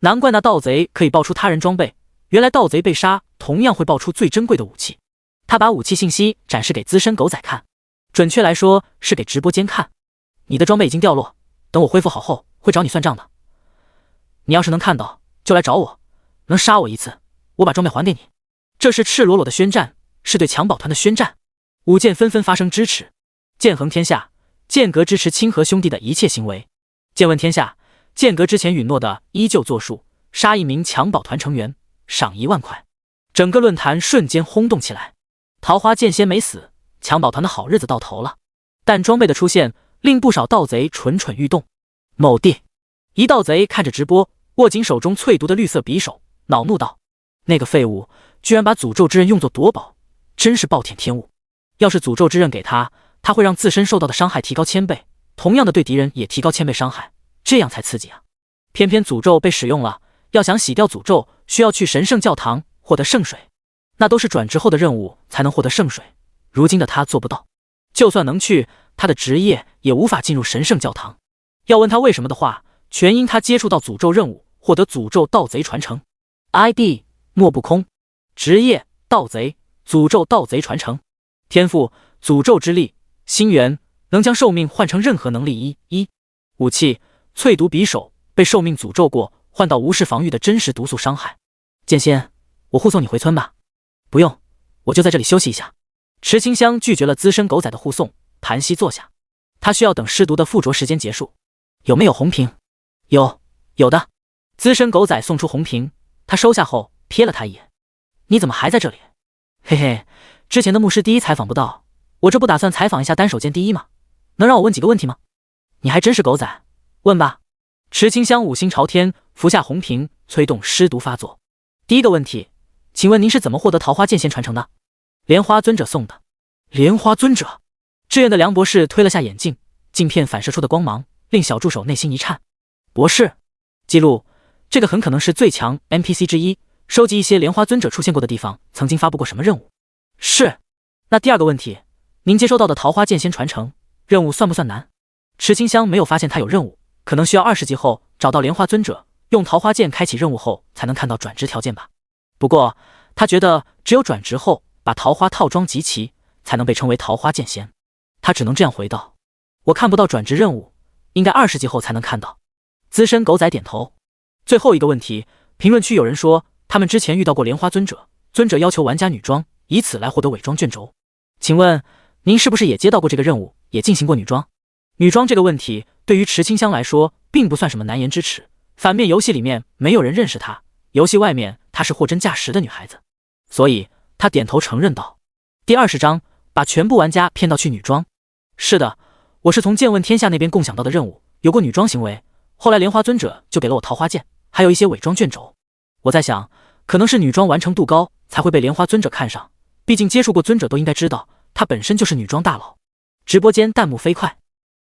难怪那盗贼可以爆出他人装备，原来盗贼被杀同样会爆出最珍贵的武器。他把武器信息展示给资深狗仔看，准确来说是给直播间看。你的装备已经掉落，等我恢复好后会找你算账的。你要是能看到就来找我，能杀我一次，我把装备还给你。这是赤裸裸的宣战，是对强保团的宣战。武剑纷纷发声支持。剑衡天下，剑阁支持清河兄弟的一切行为。剑问天下，剑阁之前允诺的依旧作数，杀1名强保团成员，赏1万块。整个论坛瞬间轰动起来。桃花剑仙没死，强保团的好日子到头了。但装备的出现令不少盗贼蠢蠢欲动。某地，一盗贼看着直播，握紧手中淬毒的绿色匕首，恼怒道：那个废物居然把诅咒之刃用作夺宝，真是暴殄天物。要是诅咒之刃给他，他会让自身受到的伤害提高1000倍，同样的对敌人也提高1000倍伤害，这样才刺激啊！偏偏诅咒被使用了，要想洗掉诅咒，需要去神圣教堂获得圣水，那都是转职后的任务才能获得圣水，如今的他做不到。就算能去，他的职业也无法进入神圣教堂。要问他为什么的话，全因他接触到诅咒任务，获得诅咒盗贼传承。ID 莫不空，职业盗贼，诅咒盗贼传承，天赋诅咒之力，心源能将寿命换成任何能力1。武器淬毒匕首，被寿命诅咒过，换到无视防御的真实毒素伤害。剑仙，我护送你回村吧。不用，我就在这里休息一下。池清香拒绝了资深狗仔的护送，盘膝坐下。他需要等尸毒的附着时间结束。有没有红瓶？有的。资深狗仔送出红瓶，他收下后瞥了他一眼。你怎么还在这里？嘿嘿，之前的牧师第一采访不到，我这不打算采访一下单手剑第一吗？能让我问几个问题吗？你还真是狗仔，问吧。池清香五星朝天，服下红瓶，催动尸毒发作。第一个问题，请问您是怎么获得桃花剑仙传承的？莲花尊者送的。莲花尊者？志愿的梁博士推了下眼镜，镜片反射出的光芒令小助手内心一颤。博士，记录，这个很可能是最强 NPC 之一，收集一些莲花尊者出现过的地方曾经发布过什么任务。是。那第二个问题，您接收到的桃花剑仙传承任务算不算难？池清香没有发现他有任务，可能需要20级后找到莲花尊者，用桃花剑开启任务后才能看到转职条件吧。不过他觉得只有转职后把桃花套装集齐，才能被称为桃花剑仙。他只能这样回道：我看不到转职任务，应该20级后才能看到。资深狗仔点头。最后一个问题，评论区有人说他们之前遇到过莲花尊者，尊者要求玩家女装，以此来获得伪装卷轴。请问您是不是也接到过这个任务，也进行过女装？女装这个问题对于池清香来说并不算什么难言之耻，反面游戏里面没有人认识她，游戏外面她是货真价实的女孩子，所以她点头承认道。第20章，把全部玩家骗到去女装。是的，我是从剑问天下那边共享到的任务，有过女装行为，后来莲花尊者就给了我桃花剑，还有一些伪装卷轴。我在想，可能是女装完成度高才会被莲花尊者看上，毕竟接触过尊者都应该知道她本身就是女装大佬。直播间弹幕飞快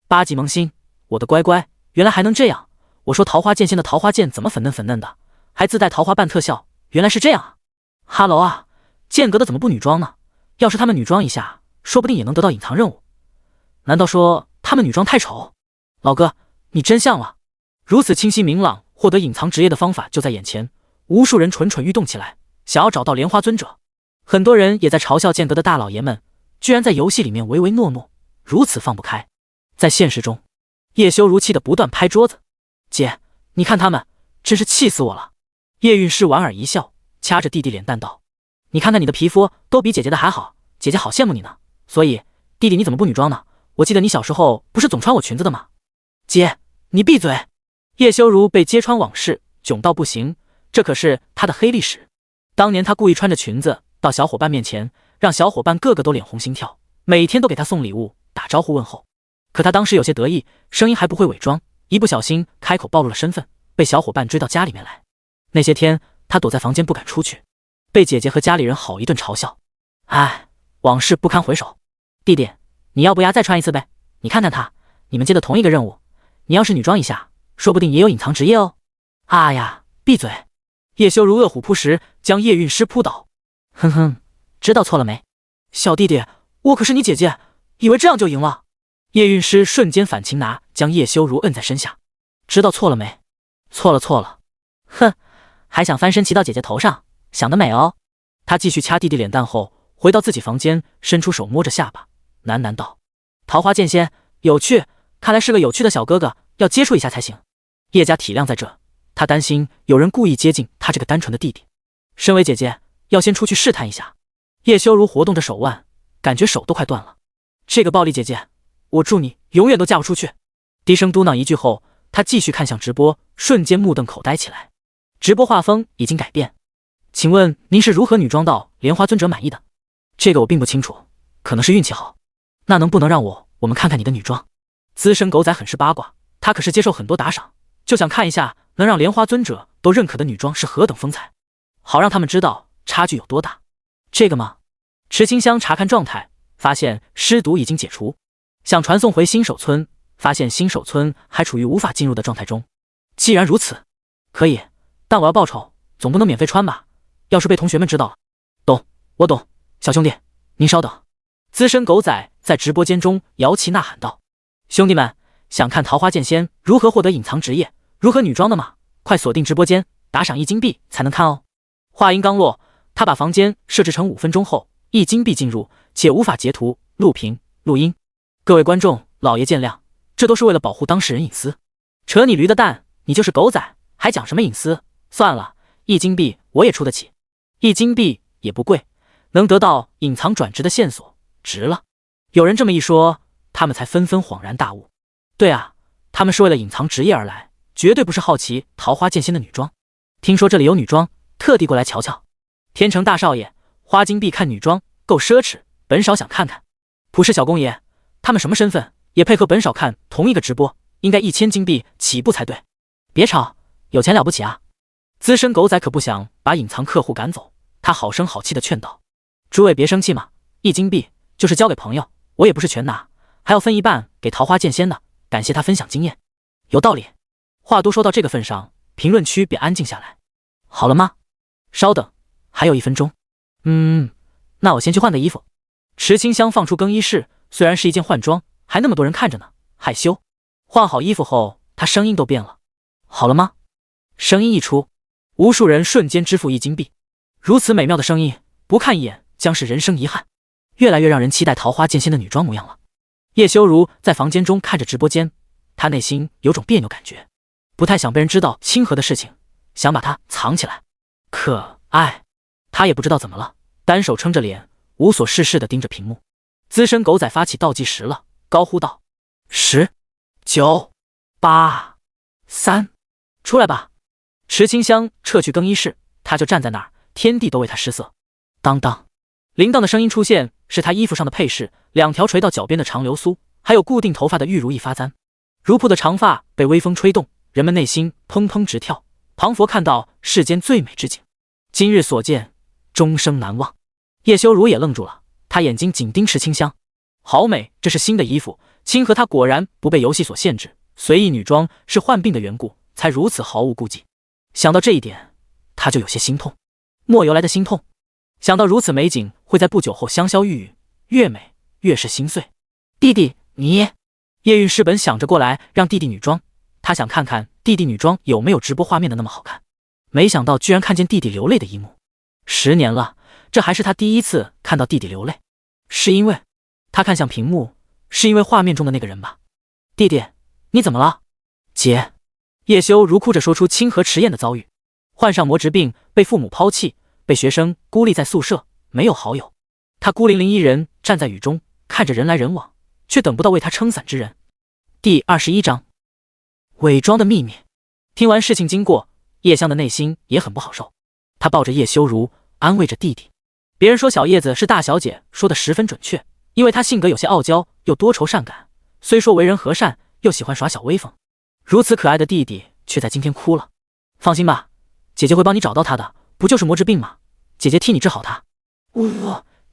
，8级萌新，我的乖乖，原来还能这样。我说桃花剑仙的桃花剑怎么粉嫩粉嫩的，还自带桃花瓣特效，原来是这样啊。哈喽啊，剑阁的怎么不女装呢？要是他们女装一下，说不定也能得到隐藏任务。难道说他们女装太丑？老哥，你真像了。如此清晰明朗获得隐藏职业的方法就在眼前，无数人蠢蠢欲动起来，想要找到莲花尊者。很多人也在嘲笑剑阁的大老爷们，居然在游戏里面唯唯诺诺，如此放不开。在现实中，叶修如期的不断拍桌子。姐，你看他们，真是气死我了。叶韵诗莞尔一笑，掐着弟弟脸蛋道：你看看你的皮肤都比姐姐的还好，姐姐好羡慕你呢。所以弟弟你怎么不女装呢？我记得你小时候不是总穿我裙子的吗？姐，你闭嘴。叶修如被揭穿往事，囧到不行，这可是他的黑历史。当年他故意穿着裙子到小伙伴面前，让小伙伴个个都脸红心跳，每天都给他送礼物打招呼问候。可他当时有些得意，声音还不会伪装，一不小心开口暴露了身份，被小伙伴追到家里面来。那些天他躲在房间不敢出去，被姐姐和家里人好一顿嘲笑。唉，往事不堪回首。弟弟，你要不要再穿一次呗？你看看他，你们接的同一个任务，你要是女装一下，说不定也有隐藏职业哦。啊呀，闭嘴！叶修如饿虎扑食，将叶韵诗扑倒。哼哼，知道错了没？小弟弟，我可是你姐姐，以为这样就赢了？叶韵诗瞬间反擒拿，将叶修如摁在身下。知道错了没？错了错了。哼，还想翻身骑到姐姐头上，想得美哦。他继续掐弟弟脸蛋后，回到自己房间，伸出手摸着下巴，喃喃道：桃花剑仙，有趣，看来是个有趣的小哥哥，要接触一下才行。叶家体谅在这，他担心有人故意接近他这个单纯的弟弟。身为姐姐，要先出去试探一下。叶修如活动着手腕，感觉手都快断了。这个暴力姐姐，我祝你永远都嫁不出去。低声嘟囔一句后，他继续看向直播，瞬间目瞪口呆起来。直播画风已经改变，请问您是如何女装到莲花尊者满意的？这个我并不清楚，可能是运气好。那能不能让我们看看你的女装？资深狗仔很是八卦，他可是接受很多打赏，就想看一下能让莲花尊者都认可的女装是何等风采，好让他们知道差距有多大。这个吗？池清香查看状态，发现尸毒已经解除，想传送回新手村，发现新手村还处于无法进入的状态中。既然如此，可以，但我要报仇，总不能免费穿吧？要是被同学们知道了……懂，我懂，小兄弟，您稍等。资深狗仔在直播间中摇旗呐喊道：兄弟们，想看桃花剑仙如何获得隐藏职业，如何女装的吗？快锁定直播间，打赏1金币才能看哦。话音刚落，他把房间设置成5分钟后1金币进入，且无法截图、录屏、录音。各位观众，老爷见谅，这都是为了保护当事人隐私。扯你驴的蛋，你就是狗仔，还讲什么隐私？算了，1金币我也出得起，1金币也不贵，能得到隐藏转职的线索，值了。有人这么一说，他们才纷纷恍然大悟。对啊，他们是为了隐藏职业而来，绝对不是好奇桃花剑仙的女装。听说这里有女装，特地过来瞧瞧。天成大少爷，花金币看女装够奢侈，本少想看看。普氏小公爷，他们什么身份，也配合本少看同一个直播？应该1000金币起步才对。别吵，有钱了不起啊！资深狗仔可不想把隐藏客户赶走，他好声好气的劝道：诸位别生气嘛，1金币就是交给朋友，我也不是全拿，还要分一半给桃花剑仙的，感谢他分享经验。有道理。话都说到这个份上，评论区便安静下来。好了吗？稍等，还有1分钟。那我先去换个衣服。池清香放出更衣室，虽然是一件换装，还那么多人看着呢，害羞。换好衣服后，他声音都变了。好了吗？声音一出，无数人瞬间支付1金币。如此美妙的声音，不看一眼将是人生遗憾。越来越让人期待桃花剑仙的女装模样了。叶修如在房间中看着直播间，她内心有种别扭感觉，不太想被人知道清河的事情，想把它藏起来。可她也不知道怎么了，单手撑着脸，无所事事地盯着屏幕。资深狗仔发起倒计时了，高呼道：10、9、8、3，出来吧！池清香撤去更衣室，他就站在那儿，天地都为他失色。当当，铃铛的声音出现，是他衣服上的配饰，2条垂到脚边的长流苏，还有固定头发的玉如意发簪。如瀑的长发被微风吹动，人们内心砰砰直跳，庞佛看到世间最美之景，今日所见，终生难忘。叶修如也愣住了，他眼睛紧盯池清香，好美，这是新的衣服。清河他果然不被游戏所限制，随意女装是患病的缘故，才如此毫无顾忌。想到这一点，他就有些心痛，莫由来的心痛。想到如此美景会在不久后香消玉殒，越美越是心碎。弟弟，你……叶韵诗本想着过来让弟弟女装，他想看看弟弟女装有没有直播画面的那么好看，没想到居然看见弟弟流泪的一幕。10年了，这还是他第一次看到弟弟流泪。是因为他看向屏幕，是因为画面中的那个人吧？弟弟，你怎么了？姐。叶修如哭着说出清河迟燕的遭遇，患上魔职病，被父母抛弃，被学生孤立在宿舍，没有好友。他孤零零一人站在雨中，看着人来人往，却等不到为他撑伞之人。第21章，伪装的秘密。听完事情经过，叶香的内心也很不好受。他抱着叶修如，安慰着弟弟。别人说小叶子是大小姐，说的十分准确，因为她性格有些傲娇，又多愁善感，虽说为人和善，又喜欢耍小威风。如此可爱的弟弟却在今天哭了。放心吧，姐姐会帮你找到他的，不就是魔之病吗？姐姐替你治好他。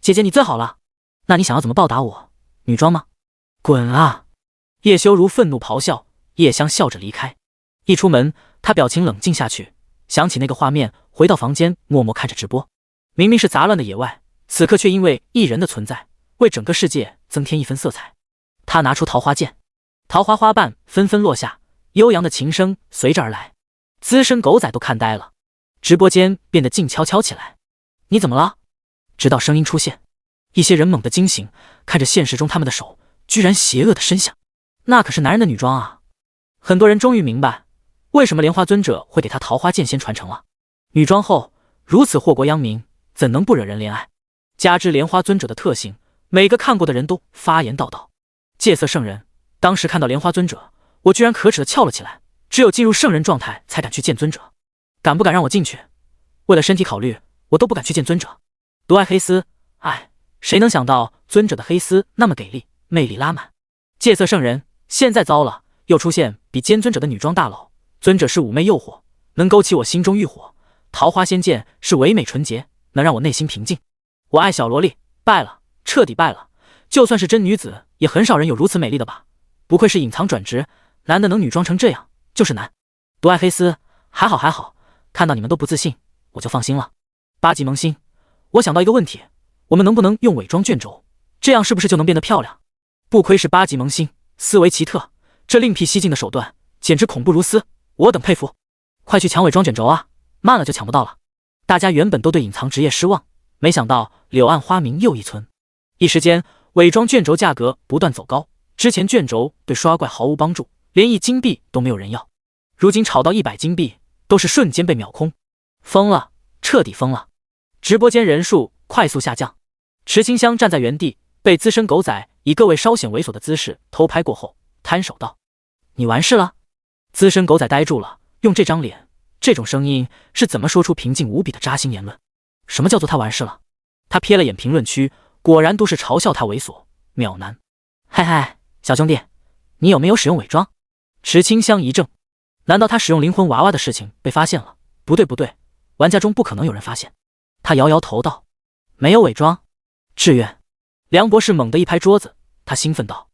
姐姐你最好了。那你想要怎么报答我？女装吗？滚啊！叶修如愤怒咆哮，叶香笑着离开。一出门，他表情冷静下去，想起那个画面，回到房间，默默看着直播。明明是杂乱的野外，此刻却因为一人的存在，为整个世界增添一分色彩。他拿出桃花剑，桃花花瓣纷纷落下，悠扬的琴声随着而来。资深狗仔都看呆了，直播间变得静悄悄起来。你怎么了？直到声音出现，一些人猛地惊醒，看着现实中他们的手居然邪恶的伸向，那可是男人的女装啊！很多人终于明白，为什么莲花尊者会给他桃花剑仙传承了。女装后如此祸国殃民，怎能不惹人怜爱？加之莲花尊者的特性，每个看过的人都发言道道。戒色圣人，当时看到莲花尊者，我居然可耻的翘了起来，只有进入圣人状态才敢去见尊者。敢不敢让我进去？为了身体考虑，我都不敢去见尊者。独爱黑丝，谁能想到尊者的黑丝那么给力，魅力拉满。戒色圣人，现在糟了，又出现比奸尊者的女装大佬。尊者是妩媚诱惑，能勾起我心中欲火。桃花仙剑是唯美纯洁，能让我内心平静。我爱小萝莉，败了，彻底败了。就算是真女子，也很少人有如此美丽的吧？不愧是隐藏转职，男的能女装成这样，就是难。独爱黑丝，还好，看到你们都不自信，我就放心了。八级萌新，我想到一个问题，我们能不能用伪装卷轴？这样是不是就能变得漂亮？不愧是八级萌新，思维奇特，这另辟蹊径的手段简直恐怖如斯，我等佩服。快去抢伪装卷轴啊，慢了就抢不到了。大家原本都对隐藏职业失望，没想到柳暗花明又一村。一时间，伪装卷轴价格不断走高，之前卷轴对刷怪毫无帮助，连1金币都没有人要，如今炒到100金币，都是瞬间被秒空。疯了，彻底疯了！直播间人数快速下降，池清香站在原地，被资深狗仔以各位稍显猥琐的姿势偷拍过后，摊手道：“你完事了。”资深狗仔呆住了，用这张脸，这种声音是怎么说出平静无比的扎心言论？什么叫做他完事了？他瞥了眼评论区，果然都是嘲笑他猥琐秒男。嗨，小兄弟，你有没有使用伪装？池清香一怔，难道他使用灵魂娃娃的事情被发现了？不对，玩家中不可能有人发现。他摇摇头道：“没有伪装。”志愿，梁博士猛地一拍桌子，他兴奋道：“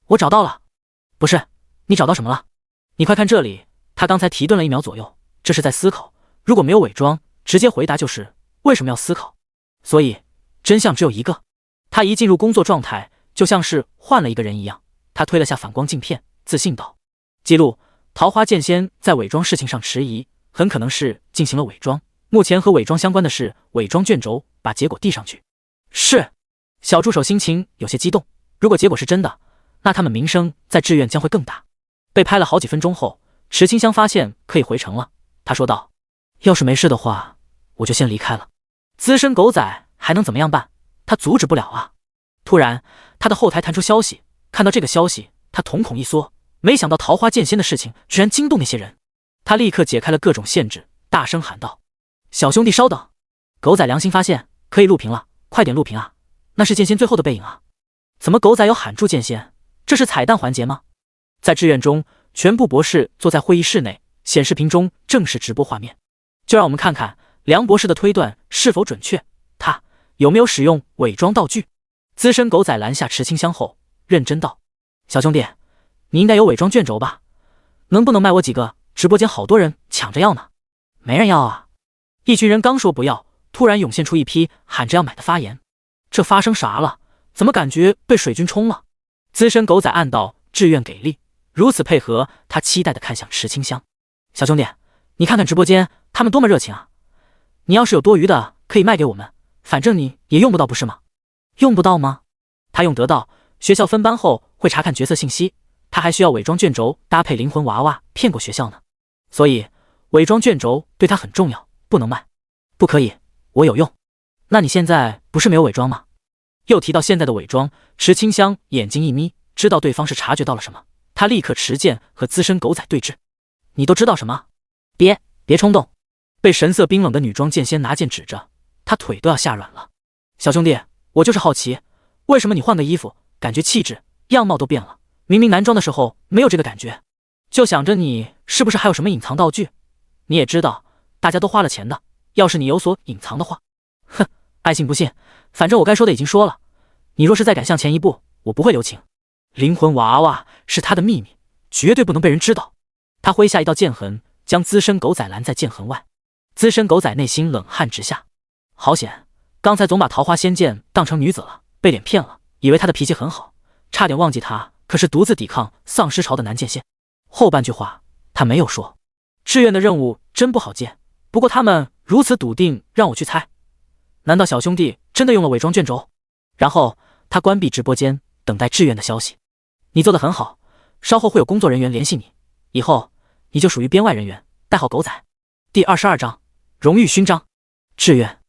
我找到了！”不是，你找到什么了？你快看这里！他刚才停顿了1秒左右，这是在思考。如果没有伪装，直接回答就是为什么要思考？所以真相只有一个。他一进入工作状态，就像是换了一个人一样。他推了下反光镜片，自信道：“记录，桃花剑仙在伪装事情上迟疑，很可能是进行了伪装。目前和伪装相关的是伪装卷轴，把结果递上去。”是。小助手心情有些激动，如果结果是真的，那他们名声在志愿将会更大。被拍了好几分钟后，池清香发现可以回城了，他说道：“要是没事的话，我就先离开了。”资深狗仔还能怎么样办？他阻止不了啊。突然，他的后台弹出消息，看到这个消息，他瞳孔一缩，没想到桃花剑仙的事情居然惊动那些人。他立刻解开了各种限制，大声喊道：“小兄弟稍等！狗仔良心发现，可以录屏了，快点录屏啊！那是剑仙最后的背影啊！怎么狗仔有喊住剑仙？这是彩蛋环节吗？”在志愿中，全部博士坐在会议室内，显示屏中正是直播画面。就让我们看看梁博士的推断是否准确，他有没有使用伪装道具？资深狗仔拦下池清香后，认真道：“小兄弟，你应该有伪装卷轴吧？能不能卖我几个？直播间好多人抢着要呢。”没人要啊！一群人刚说不要，突然涌现出一批喊着要买的发言。这发生啥了？怎么感觉被水军冲了？资深狗仔暗道志愿给力，如此配合，他期待地看向池清香。小兄弟，你看看直播间，他们多么热情啊！你要是有多余的，可以卖给我们，反正你也用不到不是吗？用不到吗？他用得到，学校分班后会查看角色信息，他还需要伪装卷轴搭配灵魂娃娃骗过学校呢。所以伪装卷轴对他很重要，不能卖。不可以，我有用。那你现在不是没有伪装吗？又提到现在的伪装，池清香眼睛一眯，知道对方是察觉到了什么，他立刻持剑和资深狗仔对峙。你都知道什么？别冲动！被神色冰冷的女装剑仙拿剑指着，他腿都要吓软了。小兄弟，我就是好奇，为什么你换个衣服，感觉气质样貌都变了？明明男装的时候没有这个感觉。就想着你是不是还有什么隐藏道具？你也知道，大家都花了钱的，要是你有所隐藏的话，哼，爱信不信，反正我该说的已经说了。你若是再敢向前一步，我不会留情。灵魂娃娃是他的秘密，绝对不能被人知道。他挥下一道剑痕，将资深狗仔拦在剑痕外。资深狗仔内心冷汗直下，好险，刚才总把桃花仙剑当成女子了，被脸骗了，以为他的脾气很好，差点忘记他可是独自抵抗丧尸潮的南剑仙。后半句话他没有说。志愿的任务真不好接，不过他们如此笃定让我去猜，难道小兄弟真的用了伪装卷轴？然后他关闭直播间，等待志愿的消息。你做得很好，稍后会有工作人员联系你，以后你就属于编外人员，代号狗仔。第22章荣誉勋章。志愿。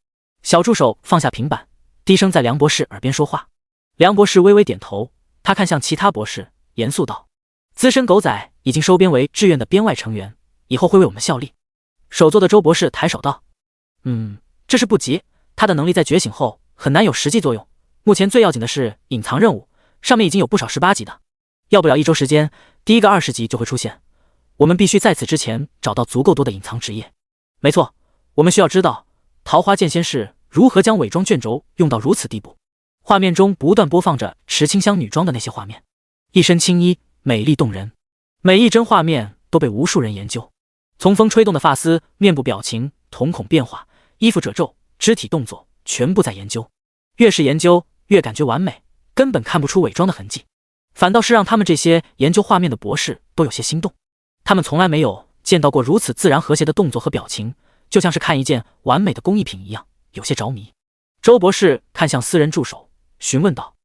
小助手放下平板，低声在梁博士耳边说话。梁博士微微点头，他看向其他博士，严肃道：资深狗仔已经收编为志愿的编外成员，以后会为我们效力。首座的周博士抬手道：这是不急，他的能力在觉醒后很难有实际作用，目前最要紧的是隐藏任务，上面已经有不少18级的，要不了1周时间，第一个20级就会出现，我们必须在此之前找到足够多的隐藏职业。没错，我们需要知道桃花剑仙是如何将伪装卷轴用到如此地步。画面中不断播放着池清香女装的那些画面，一身青衣，美丽动人，每一帧画面都被无数人研究，从风吹动的发丝、面部表情、瞳孔变化、衣服褶皱、肢体动作，全部在研究。越是研究，越感觉完美，根本看不出伪装的痕迹，反倒是让他们这些研究画面的博士都有些心动。他们从来没有见到过如此自然和谐的动作和表情，就像是看一件完美的工艺品一样，有些着迷。周博士看向私人助手，询问道：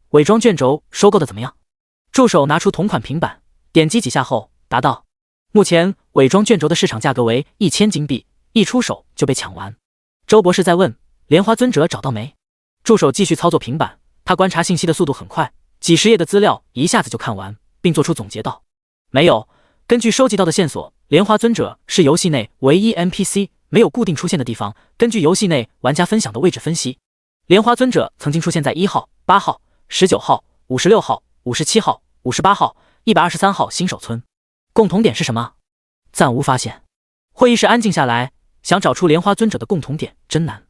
伪装卷轴收购的怎么样？助手拿出同款平板，点击几下后答道：目前伪装卷轴的市场价格为1000金币，一出手就被抢完。周博士再问：莲花尊者找到没？助手继续操作平板，他观察信息的速度很快，几十页的资料一下子就看完，并做出总结道：没有，根据收集到的线索，莲花尊者是游戏内唯一 NPC 没有固定出现的地方。根据游戏内玩家分享的位置分析，莲花尊者曾经出现在1号、8号、19号、56号、57号、58号、123号新手村。共同点是什么？暂无发现。会议室安静下来，想找出莲花尊者的共同点真难。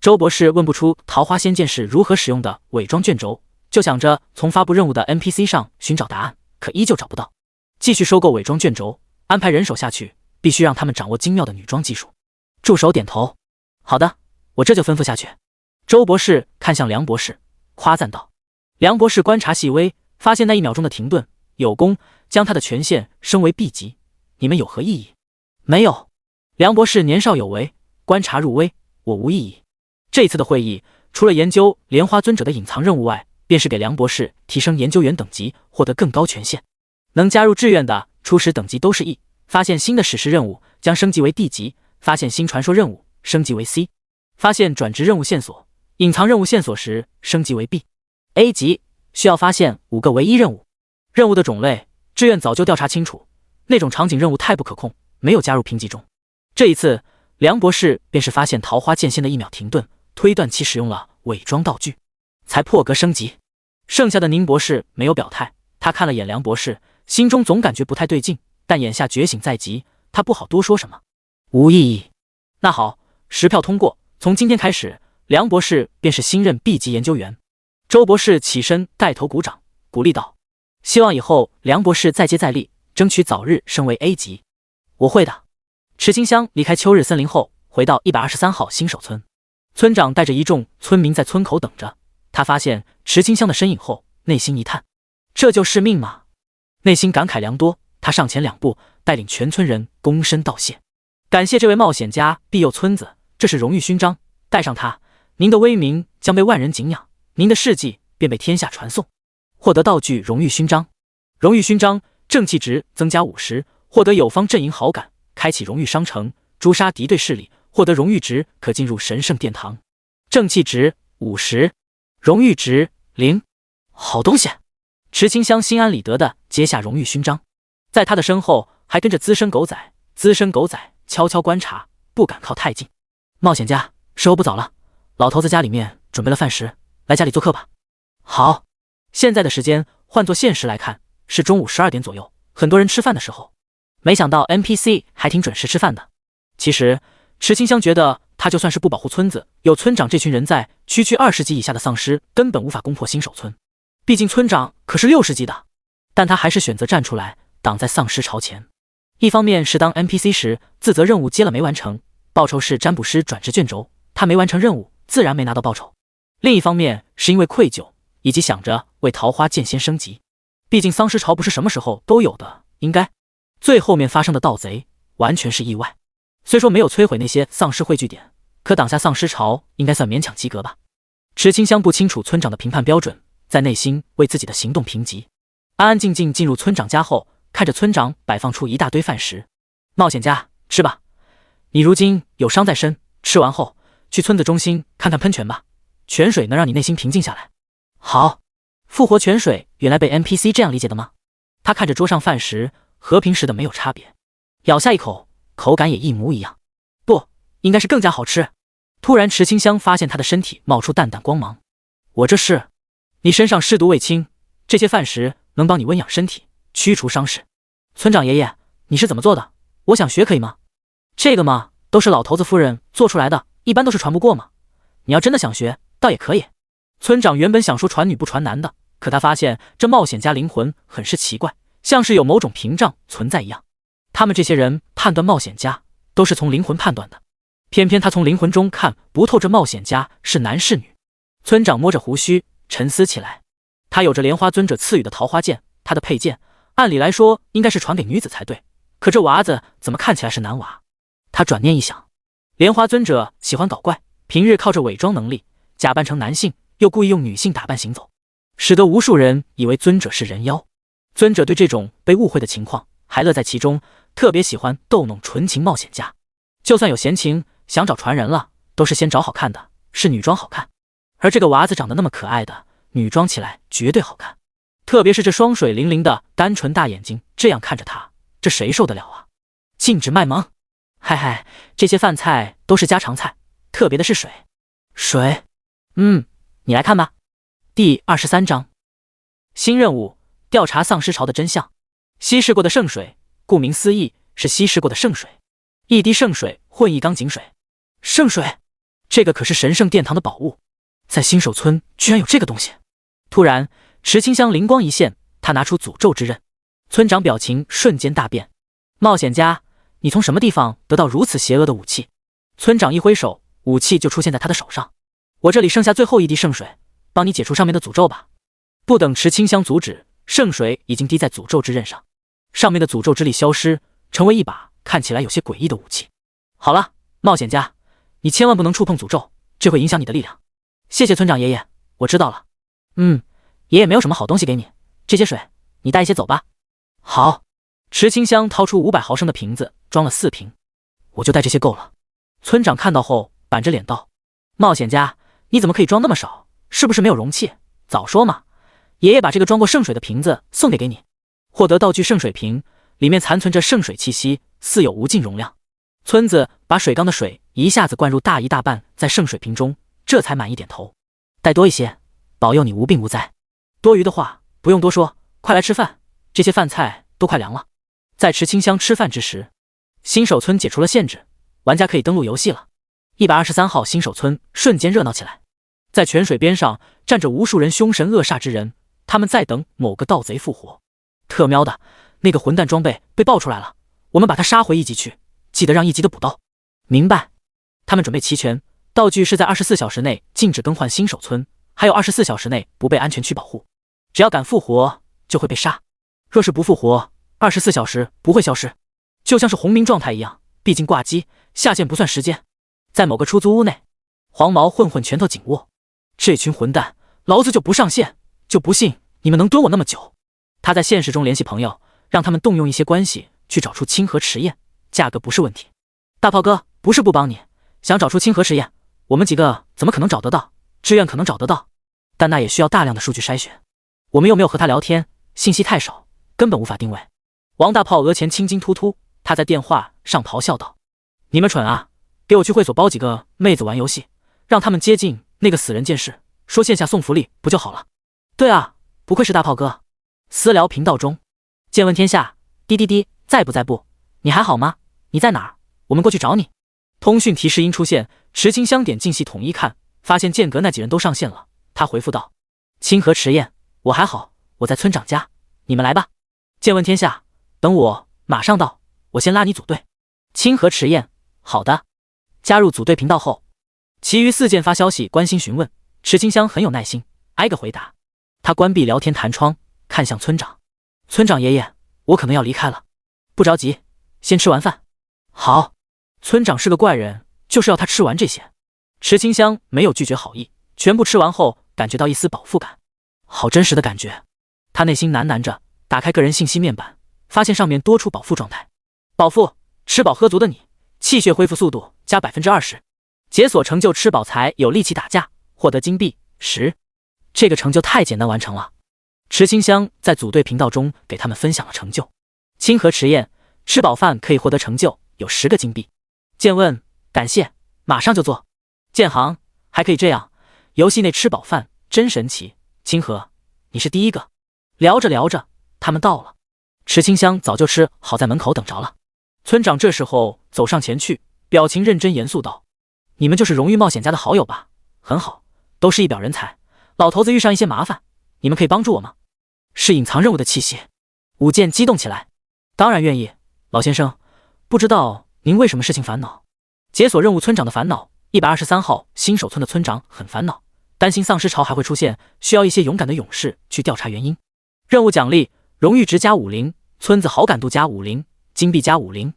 周博士问不出桃花仙剑是如何使用的伪装卷轴，就想着从发布任务的 NPC 上寻找答案，可依旧找不到。继续收购伪装卷轴，安排人手下去，必须让他们掌握精妙的女装技术。助手点头：好的，我这就吩咐下去。周博士看向梁博士，夸赞道。梁博士观察细微，发现那1秒钟的停顿，有功，将他的权限升为 B 级。你们有何异议？没有。梁博士年少有为，观察入微，我无异议。这次的会议除了研究莲花尊者的隐藏任务外，便是给梁博士提升研究员等级，获得更高权限。能加入志愿的初始等级都是 E， 发现新的史诗任务将升级为 D 级，发现新传说任务升级为 C， 发现转职任务线索、隐藏任务线索时升级为 B。A 级需要发现5个唯一任务，任务的种类志愿早就调查清楚，那种场景任务太不可控，没有加入评级中。这一次梁博士便是发现桃花剑仙的1秒停顿，推断其使用了伪装道具，才破格升级。剩下的宁博士没有表态，他看了眼梁博士，心中总感觉不太对劲，但眼下觉醒在即，他不好多说什么。无异议。那好，10票通过，从今天开始，梁博士便是新任 B 级研究员。周博士起身带头鼓掌，鼓励道：希望以后梁博士再接再厉，争取早日升为 A 级。我会的。池清香离开秋日森林后，回到123号新手村。村长带着一众村民在村口等着，他发现池清香的身影后，内心一叹：这就是命吗？内心感慨良多，他上前2步，带领全村人躬身道谢，感谢这位冒险家庇佑村子，这是荣誉勋章，带上它，您的威名将被万人敬仰，您的事迹便被天下传颂。获得道具荣誉勋章。荣誉勋章正气值增加50，获得友方阵营好感，开启荣誉商城，诛杀敌对势力，获得荣誉值可进入神圣殿堂。正气值50，荣誉值0。好东西！池清香心安理得地接下荣誉勋章，在他的身后还跟着资深狗仔。资深狗仔悄悄观察，不敢靠太近。冒险家，时候不早了，老头子家里面准备了饭食，来家里做客吧。好。现在的时间换作现实来看，是中午12点左右，很多人吃饭的时候。没想到 NPC 还挺准时吃饭的。其实池清香觉得他就算是不保护村子，有村长这群人在，区20级以下的丧尸根本无法攻破新手村。毕竟村长可是60级的，但他还是选择站出来挡在丧尸潮前。一方面是当 NPC 时自责任务接了没完成，报酬是占卜师转职卷轴，他没完成任务，自然没拿到报酬。另一方面是因为愧疚，以及想着为桃花剑仙升级。毕竟丧尸潮不是什么时候都有的，应该最后面发生的盗贼完全是意外。虽说没有摧毁那些丧尸汇聚点，可挡下丧尸潮应该算勉强及格吧。池清香不清楚村长的评判标准，在内心为自己的行动评级。安安静静进入村长家后，看着村长摆放出一大堆饭食，冒险家，吃吧。你如今有伤在身，吃完后去村子中心看看喷泉吧，泉水能让你内心平静下来。好，复活泉水原来被 NPC 这样理解的吗？他看着桌上饭食，和平时的没有差别，咬下一口，口感也一模一样。不，应该是更加好吃。突然池清香发现他的身体冒出淡淡光芒。我这是……你身上尸毒未清，这些饭食能帮你温养身体，驱除伤势。村长爷爷，你是怎么做的？我想学可以吗？这个嘛，都是老头子夫人做出来的，一般都是传不过嘛。你要真的想学，倒也可以。村长原本想说传女不传男的，可他发现这冒险家灵魂很是奇怪，像是有某种屏障存在一样。他们这些人判断冒险家都是从灵魂判断的，偏偏他从灵魂中看不透这冒险家是男是女。村长摸着胡须沉思起来，他有着莲花尊者赐予的桃花剑，他的佩剑按理来说应该是传给女子才对，可这娃子怎么看起来是男娃？他转念一想，莲花尊者喜欢搞怪，平日靠着伪装能力假扮成男性，又故意用女性打扮行走，使得无数人以为尊者是人妖。尊者对这种被误会的情况还乐在其中，特别喜欢逗弄纯情冒险家。就算有闲情想找传人了，都是先找好看的，是女装好看。而这个娃子长得那么可爱的，女装起来绝对好看。特别是这双水灵灵的单纯大眼睛，这样看着他，这谁受得了啊？禁止卖萌。嗨嗨，这些饭菜都是家常菜，特别的是水。水？你来看吧。第23章，新任务，调查丧尸潮的真相。稀释过的圣水，顾名思义是稀释过的圣水，一滴圣水混一缸井水。圣水，这个可是神圣殿堂的宝物，在新手村居然有这个东西。突然池清香灵光一现，他拿出诅咒之刃。村长表情瞬间大变。冒险家，你从什么地方得到如此邪恶的武器？村长一挥手，武器就出现在他的手上。我这里剩下最后一滴圣水，帮你解除上面的诅咒吧。不等池清香阻止，圣水已经滴在诅咒之刃上，上面的诅咒之力消失，成为一把看起来有些诡异的武器。好了，冒险家，你千万不能触碰诅咒，这会影响你的力量。谢谢村长爷爷，我知道了。爷爷没有什么好东西给你，这些水你带一些走吧。好。池清香掏出500毫升的瓶子，装了4瓶。我就带这些够了。村长看到后板着脸道：冒险家，你怎么可以装那么少？是不是没有容器？早说嘛！爷爷把这个装过圣水的瓶子送给你。获得道具圣水瓶，里面残存着圣水气息，似有无尽容量。村子把水缸的水一下子灌入大一大半在圣水瓶中，这才满意点头。带多一些，保佑你无病无灾。多余的话不用多说，快来吃饭，这些饭菜都快凉了。在池清香吃饭之时，新手村解除了限制，玩家可以登录游戏了。123号新手村瞬间热闹起来，在泉水边上站着无数人凶神恶煞之人，他们在等某个盗贼复活。特喵的，那个混蛋装备被爆出来了，我们把他杀回1级去，记得让1级的补刀。明白。他们准备齐全，道具是在24小时内禁止更换新手村，还有24小时内不被安全区保护，只要敢复活就会被杀，若是不复活24小时不会消失，就像是红名状态一样，毕竟挂机下线不算时间。在某个出租屋内，黄毛混混拳头紧握，这群混蛋，老子就不上线，就不信你们能蹲我那么久。他在现实中联系朋友，让他们动用一些关系去找出清河池验，价格不是问题。大炮哥，不是不帮你，想找出清河池验，我们几个怎么可能找得到？志愿可能找得到，但那也需要大量的数据筛选，我们又没有和他聊天，信息太少，根本无法定位。王大炮额前青筋突突，他在电话上咆哮道：你们蠢啊，给我去会所包几个妹子玩游戏，让他们接近那个死人剑士，说线下送福利不就好了？对啊，不愧是大炮哥。私聊频道中，见闻天下，滴滴滴，在不在不？你还好吗？你在哪儿？我们过去找你。通讯提示音出现，池清香点进系统一看，发现剑阁那几人都上线了。他回复道：“清河迟燕，我还好，我在村长家，你们来吧。剑问天下，等我马上到，我先拉你组队。”清河迟燕，好的。加入组队频道后，其余4剑发消息关心询问，池清香很有耐心，挨个回答。他关闭聊天弹窗，看向村长：“村长爷爷，我可能要离开了，不着急，先吃完饭。”好。村长是个怪人，就是要他吃完这些。池清香没有拒绝好意，全部吃完后感觉到一丝饱腹感，好真实的感觉。他内心喃喃着，打开个人信息面板，发现上面多出饱腹状态。饱腹，吃饱喝足的你，气血恢复速度加 20%， 解锁成就吃饱才有力气打架，获得金币10。这个成就太简单完成了。池清香在组队频道中给他们分享了成就。清河迟燕，吃饱饭可以获得成就，有10个金币。剑问：“感谢，马上就做。”剑行：“还可以这样，游戏内吃饱饭真神奇。清河，你是第一个。”聊着聊着，他们到了。池清香早就吃好，在门口等着了。村长这时候走上前去，表情认真严肃道：“你们就是荣誉冒险家的好友吧？很好，都是一表人才。老头子遇上一些麻烦，你们可以帮助我吗？”是隐藏任务的气息。武剑激动起来：“当然愿意，老先生，不知道您为什么事情烦恼？”解锁任务村长的烦恼：123号新手村的村长很烦恼，担心丧尸潮还会出现，需要一些勇敢的勇士去调查原因。任务奖励：荣誉值加50，村子好感度加50，金币加50。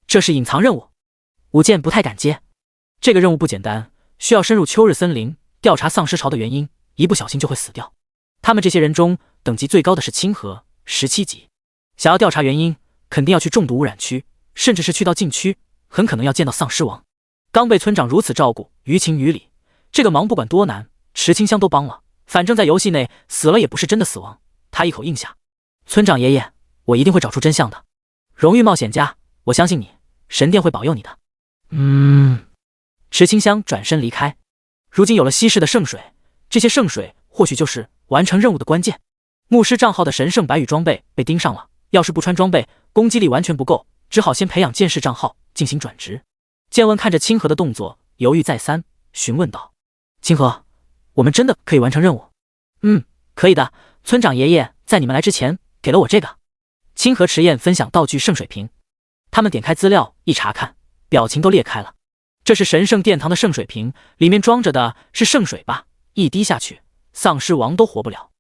这是隐藏任务。武剑不太敢接，这个任务不简单，需要深入秋日森林调查丧尸潮的原因，一不小心就会死掉。他们这些人中等级最高的是清河17级，想要调查原因，肯定要去重度污染区，甚至是去到禁区，很可能要见到丧尸王。刚被村长如此照顾，于情于理，这个忙不管多难，池清香都帮了。反正在游戏内死了也不是真的死亡。他一口应下：“村长爷爷，我一定会找出真相的。荣誉冒险家，我相信你，神殿会保佑你的。”池清香转身离开。如今有了稀释的圣水，这些圣水或许就是完成任务的关键。牧师账号的神圣白羽装备被盯上了，要是不穿装备，攻击力完全不够，只好先培养剑士账号进行转职。剑问看着清河的动作，犹豫再三，询问道：“清河，我们真的可以完成任务？”“可以的，村长爷爷在你们来之前给了我这个。”清河迟燕分享道具圣水瓶。他们点开资料一查看，表情都裂开了。这是神圣殿堂的圣水瓶，里面装着的是圣水吧？一滴下去，丧尸王都活不了。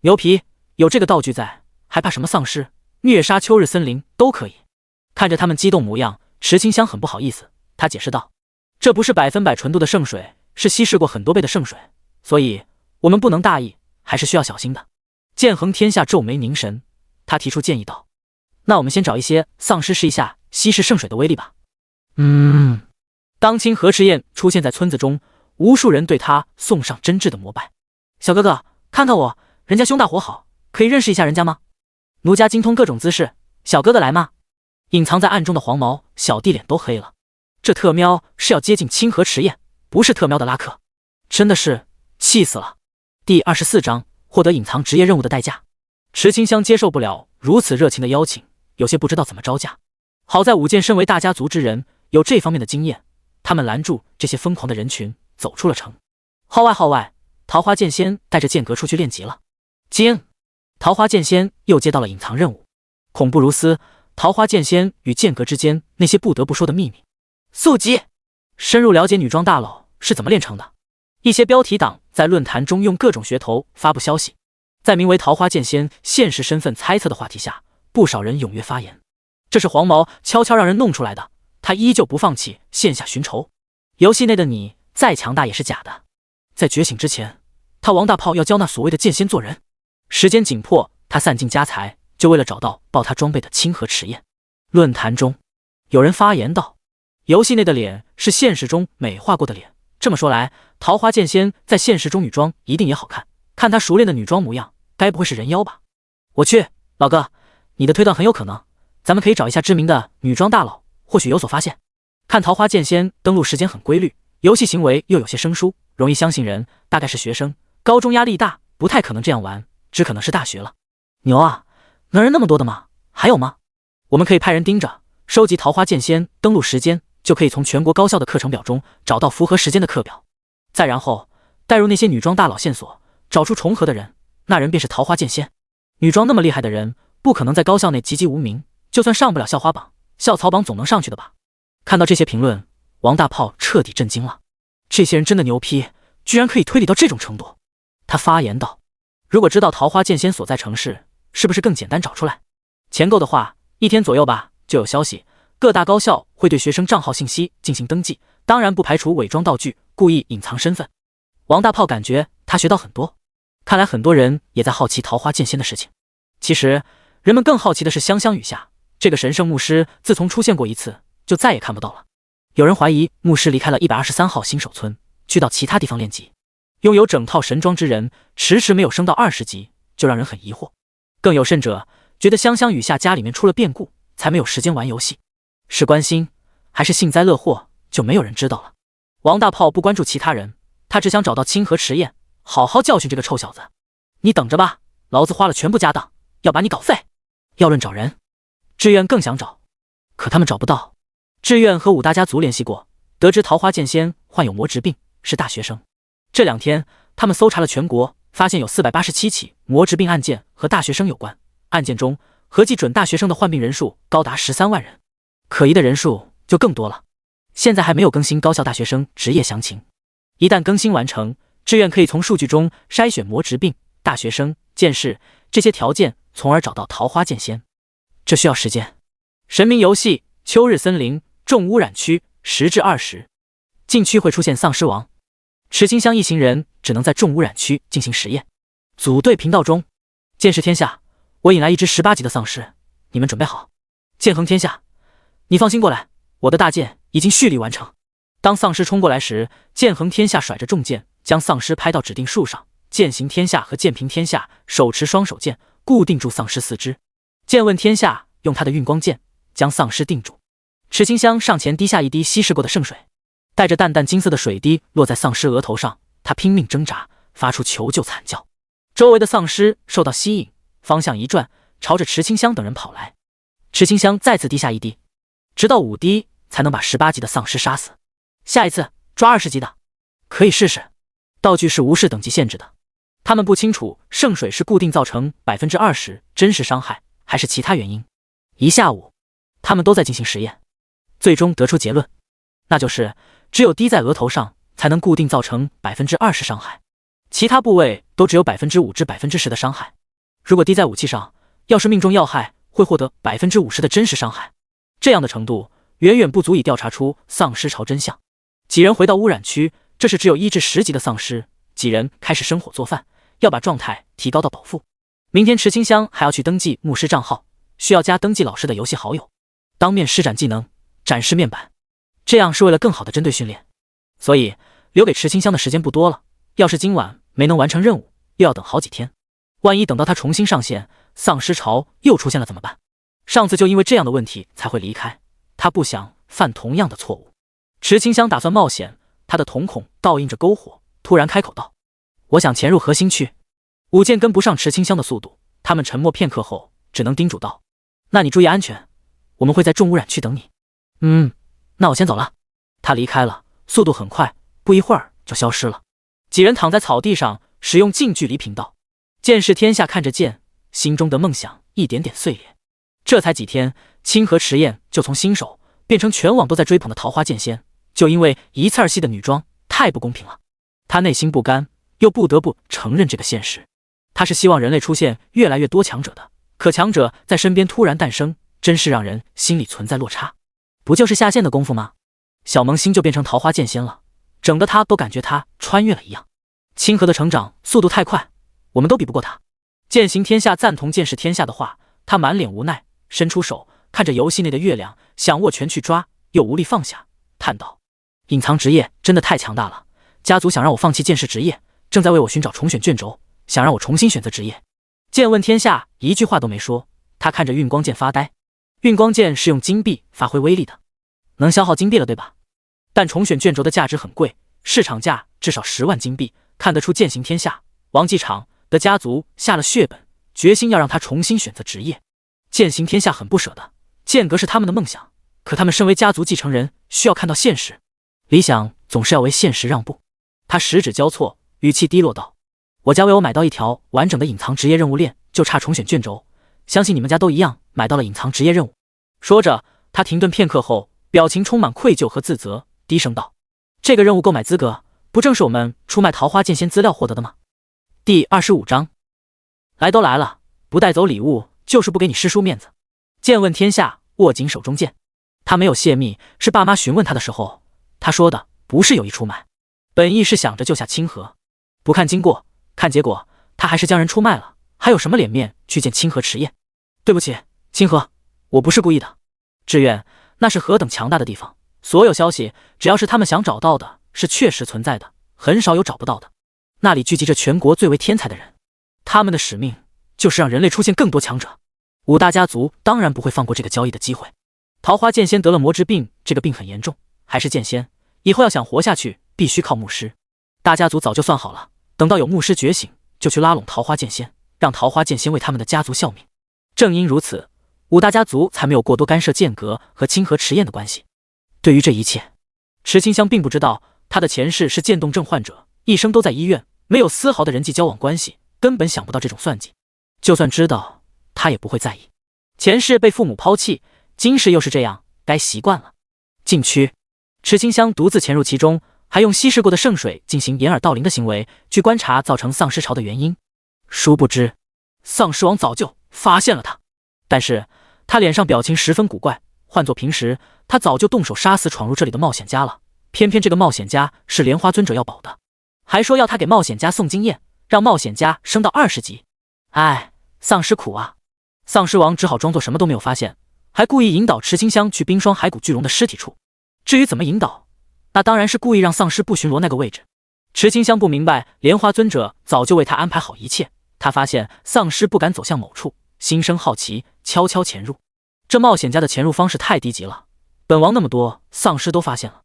牛皮，有这个道具在，还怕什么丧尸？虐杀秋日森林都可以。看着他们激动模样，池清香很不好意思，他解释道：“这不是100%纯度的圣水，是稀释过很多倍的圣水，所以我们不能大意，还是需要小心的。”剑衡天下皱眉凝神，他提出建议道：“那我们先找一些丧尸试一下稀释圣水的威力吧。”当清河迟燕出现在村子中，无数人对他送上真挚的膜拜。“小哥哥，看看我，人家胸大活好，可以认识一下人家吗？奴家精通各种姿势，小哥哥来吗？”隐藏在暗中的黄毛小弟脸都黑了，这特喵是要接近清河迟燕，不是特喵的拉客，真的是气死了。第24章获得隐藏职业任务的代价。池清香接受不了如此热情的邀请，有些不知道怎么招架。好在武剑身为大家族之人，有这方面的经验，他们拦住这些疯狂的人群，走出了城。号外，桃花剑仙带着剑阁出去练级了。惊！桃花剑仙又接到了隐藏任务，恐怖如斯。桃花剑仙与剑阁之间那些不得不说的秘密。速击！深入了解女装大佬是怎么炼成的。一些标题党在论坛中用各种噱头发布消息，在名为桃花剑仙现实身份猜测的话题下，不少人踊跃发言。这是黄毛悄悄让人弄出来的，他依旧不放弃线下寻仇。游戏内的你再强大也是假的，在觉醒之前，他王大炮要教那所谓的剑仙做人。时间紧迫，他散尽家财，就为了找到爆他装备的清河迟燕。论坛中有人发言道：“游戏内的脸是现实中美化过的脸，这么说来，桃花剑仙在现实中女装一定也好看。看他熟练的女装模样，该不会是人妖吧？”“我去，老哥，你的推断很有可能，咱们可以找一下知名的女装大佬，或许有所发现。”看桃花剑仙登录时间很规律，游戏行为又有些生疏，容易相信人，大概是学生，高中压力大，不太可能这样玩，只可能是大学了。牛啊，能人那么多的吗？还有吗？我们可以派人盯着，收集桃花剑仙登录时间，就可以从全国高校的课程表中找到符合时间的课表，再然后带入那些女装大佬线索，找出重合的人，那人便是桃花剑仙。女装那么厉害的人，不可能在高校内籍籍无名，就算上不了校花榜、校草榜，总能上去的吧？看到这些评论，王大炮彻底震惊了。这些人真的牛批，居然可以推理到这种程度。他发言道：“如果知道桃花剑仙所在城市，是不是更简单找出来？钱够的话，1天左右吧，就有消息。各大高校会对学生账号信息进行登记，当然不排除伪装道具，故意隐藏身份。”王大炮感觉他学到很多，看来很多人也在好奇桃花剑仙的事情。其实人们更好奇的是香香雨下这个神圣牧师，自从出现过一次，就再也看不到了。有人怀疑牧师离开了123号新手村，去到其他地方练级。拥有整套神装之人，迟迟没有升到20级，就让人很疑惑。更有甚者，觉得香香雨下家里面出了变故，才没有时间玩游戏。是关心还是幸灾乐祸，就没有人知道了。王大炮不关注其他人，他只想找到清河迟彦，好好教训这个臭小子。你等着吧，老子花了全部家当，要把你搞废。要论找人，志愿更想找，可他们找不到。志愿和武大家族联系过，得知桃花剑仙患有魔质病，是大学生。这2天，他们搜查了全国，发现有487起魔质病案件和大学生有关，案件中合计准大学生的患病人数高达13万人，可疑的人数就更多了。现在还没有更新高校大学生职业详情，一旦更新完成，志愿可以从数据中筛选魔质病、大学生、剑士这些条件，从而找到桃花剑仙。这需要时间。神明游戏秋日森林重污染区10至20，禁区会出现丧尸王。池清香一行人只能在重污染区进行实验。组队频道中，剑视天下，我引来一只18级的丧尸，你们准备好。剑横天下，你放心过来，我的大剑已经蓄力完成。当丧尸冲过来时，剑横天下甩着重剑，将丧尸拍到指定树上。剑行天下和剑平天下手持双手剑，固定住丧尸4肢。剑问天下用他的运光剑将丧尸定住。池清香上前滴下一滴稀释过的圣水，带着淡淡金色的水滴落在丧尸额头上，他拼命挣扎，发出求救惨叫。周围的丧尸受到吸引，方向一转，朝着池清香等人跑来。池清香再次滴下一滴，直到5滴才能把18级的丧尸杀死。下一次抓20级的，可以试试。道具是无视等级限制的，他们不清楚圣水是固定造成20%真实伤害，还是其他原因。一下午，他们都在进行实验，最终得出结论，那就是只有滴在额头上才能固定造成20%伤害，其他部位都只有5%至10%的伤害。如果滴在武器上，要是命中要害，会获得50%的真实伤害。这样的程度远远不足以调查出丧尸潮真相。几人回到污染区，这是只有1至10级的丧尸。几人开始生火做饭，要把状态提高到饱腹。明天池清香还要去登记牧师账号，需要加登记老师的游戏好友，当面施展技能，展示面板，这样是为了更好的针对训练。所以留给池清香的时间不多了，要是今晚没能完成任务，又要等好几天。万一等到他重新上线，丧尸潮又出现了怎么办？上次就因为这样的问题才会离开，他不想犯同样的错误。池清香打算冒险，他的瞳孔倒映着篝火，突然开口道：“我想潜入核心区。”武剑跟不上池清香的速度，他们沉默片刻后，只能叮嘱道：“那你注意安全，我们会在重污染区等你。”那我先走了。他离开了，速度很快，不一会儿就消失了。几人躺在草地上，使用近距离频道。剑视天下看着剑，心中的梦想一点点碎裂。这才几天，清河迟彦就从新手变成全网都在追捧的桃花剑仙，就因为一刺儿系的女装，太不公平了。他内心不甘，又不得不承认这个现实。他是希望人类出现越来越多强者的，可强者在身边突然诞生，真是让人心里存在落差。不就是下线的功夫吗？小萌新就变成桃花剑仙了，整得他都感觉他穿越了一样。清河的成长速度太快，我们都比不过他。剑行天下赞同剑视天下的话，他满脸无奈，伸出手看着游戏内的月亮，想握拳去抓，又无力放下，叹道：“隐藏职业真的太强大了，家族想让我放弃剑士职业，正在为我寻找重选卷轴，想让我重新选择职业。”剑问天下一句话都没说，他看着运光剑发呆。运光剑是用金币发挥威力的，能消耗金币了对吧？但重选卷轴的价值很贵，市场价至少10万金币，看得出剑行天下、王继场的家族下了血本，决心要让他重新选择职业。剑行天下很不舍的，剑阁是他们的梦想，可他们身为家族继承人，需要看到现实，理想总是要为现实让步。他十指交错，语气低落道：“我家为我买到一条完整的隐藏职业任务链，就差重选卷轴，相信你们家都一样买到了隐藏职业任务。”说着，他停顿片刻后，表情充满愧疚和自责，低声道：“这个任务购买资格，不正是我们出卖桃花剑仙资料获得的吗？”第25章，来都来了，不带走礼物就是不给你师叔面子。剑问天下，握紧手中剑。他没有泄密，是爸妈询问他的时候，他说的不是有意出卖，本意是想着救下清河。不看经过，看结果，他还是将人出卖了，还有什么脸面去见清河迟宴？对不起，清河，我不是故意的。志愿那是何等强大的地方，所有消息只要是他们想找到的，是确实存在的，很少有找不到的。那里聚集着全国最为天才的人，他们的使命就是让人类出现更多强者。五大家族当然不会放过这个交易的机会。桃花剑仙得了魔之病，这个病很严重，还是剑仙，以后要想活下去，必须靠牧师。大家族早就算好了，等到有牧师觉醒，就去拉拢桃花剑仙，让桃花剑仙为他们的家族效命。正因如此，五大家族才没有过多干涉剑阁和清河迟宴的关系。对于这一切，池清香并不知道，他的前世是渐冻症患者，一生都在医院，没有丝毫的人际交往关系，根本想不到这种算计。就算知道，他也不会在意。前世被父母抛弃，今世又是这样，该习惯了。禁区，池清香独自潜入其中，还用稀释过的圣水进行掩耳盗铃的行为，去观察造成丧尸潮的原因。殊不知，丧尸王早就发现了他，但是他脸上表情十分古怪，换作平时，他早就动手杀死闯入这里的冒险家了。偏偏这个冒险家是莲花尊者要保的，还说要他给冒险家送经验，让冒险家升到20级。唉，丧尸苦啊！丧尸王只好装作什么都没有发现，还故意引导池清香去冰霜骸骨巨龙的尸体处。至于怎么引导，那当然是故意让丧尸不巡逻那个位置。池清香不明白，莲花尊者早就为他安排好一切。他发现丧尸不敢走向某处，心生好奇，悄悄潜入。这冒险家的潜入方式太低级了，本王那么多丧尸都发现了，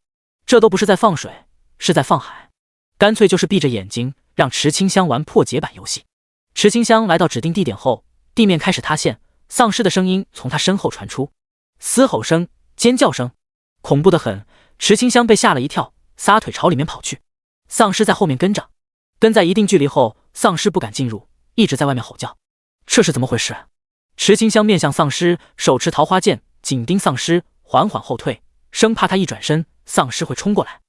这都不是在放水，是在放海。干脆就是闭着眼睛让池清香玩破解版游戏。池清香来到指定地点后，地面开始塌陷，丧尸的声音从他身后传出，嘶吼声、尖叫声，恐怖得很。池清香被吓了一跳，撒腿朝里面跑去。丧尸在后面跟着，跟在一定距离后，丧尸不敢进入，一直在外面吼叫。这是怎么回事？池清香面向丧尸，手持桃花剑，紧盯丧尸，缓缓后退，生怕他一转身，丧尸会冲过来。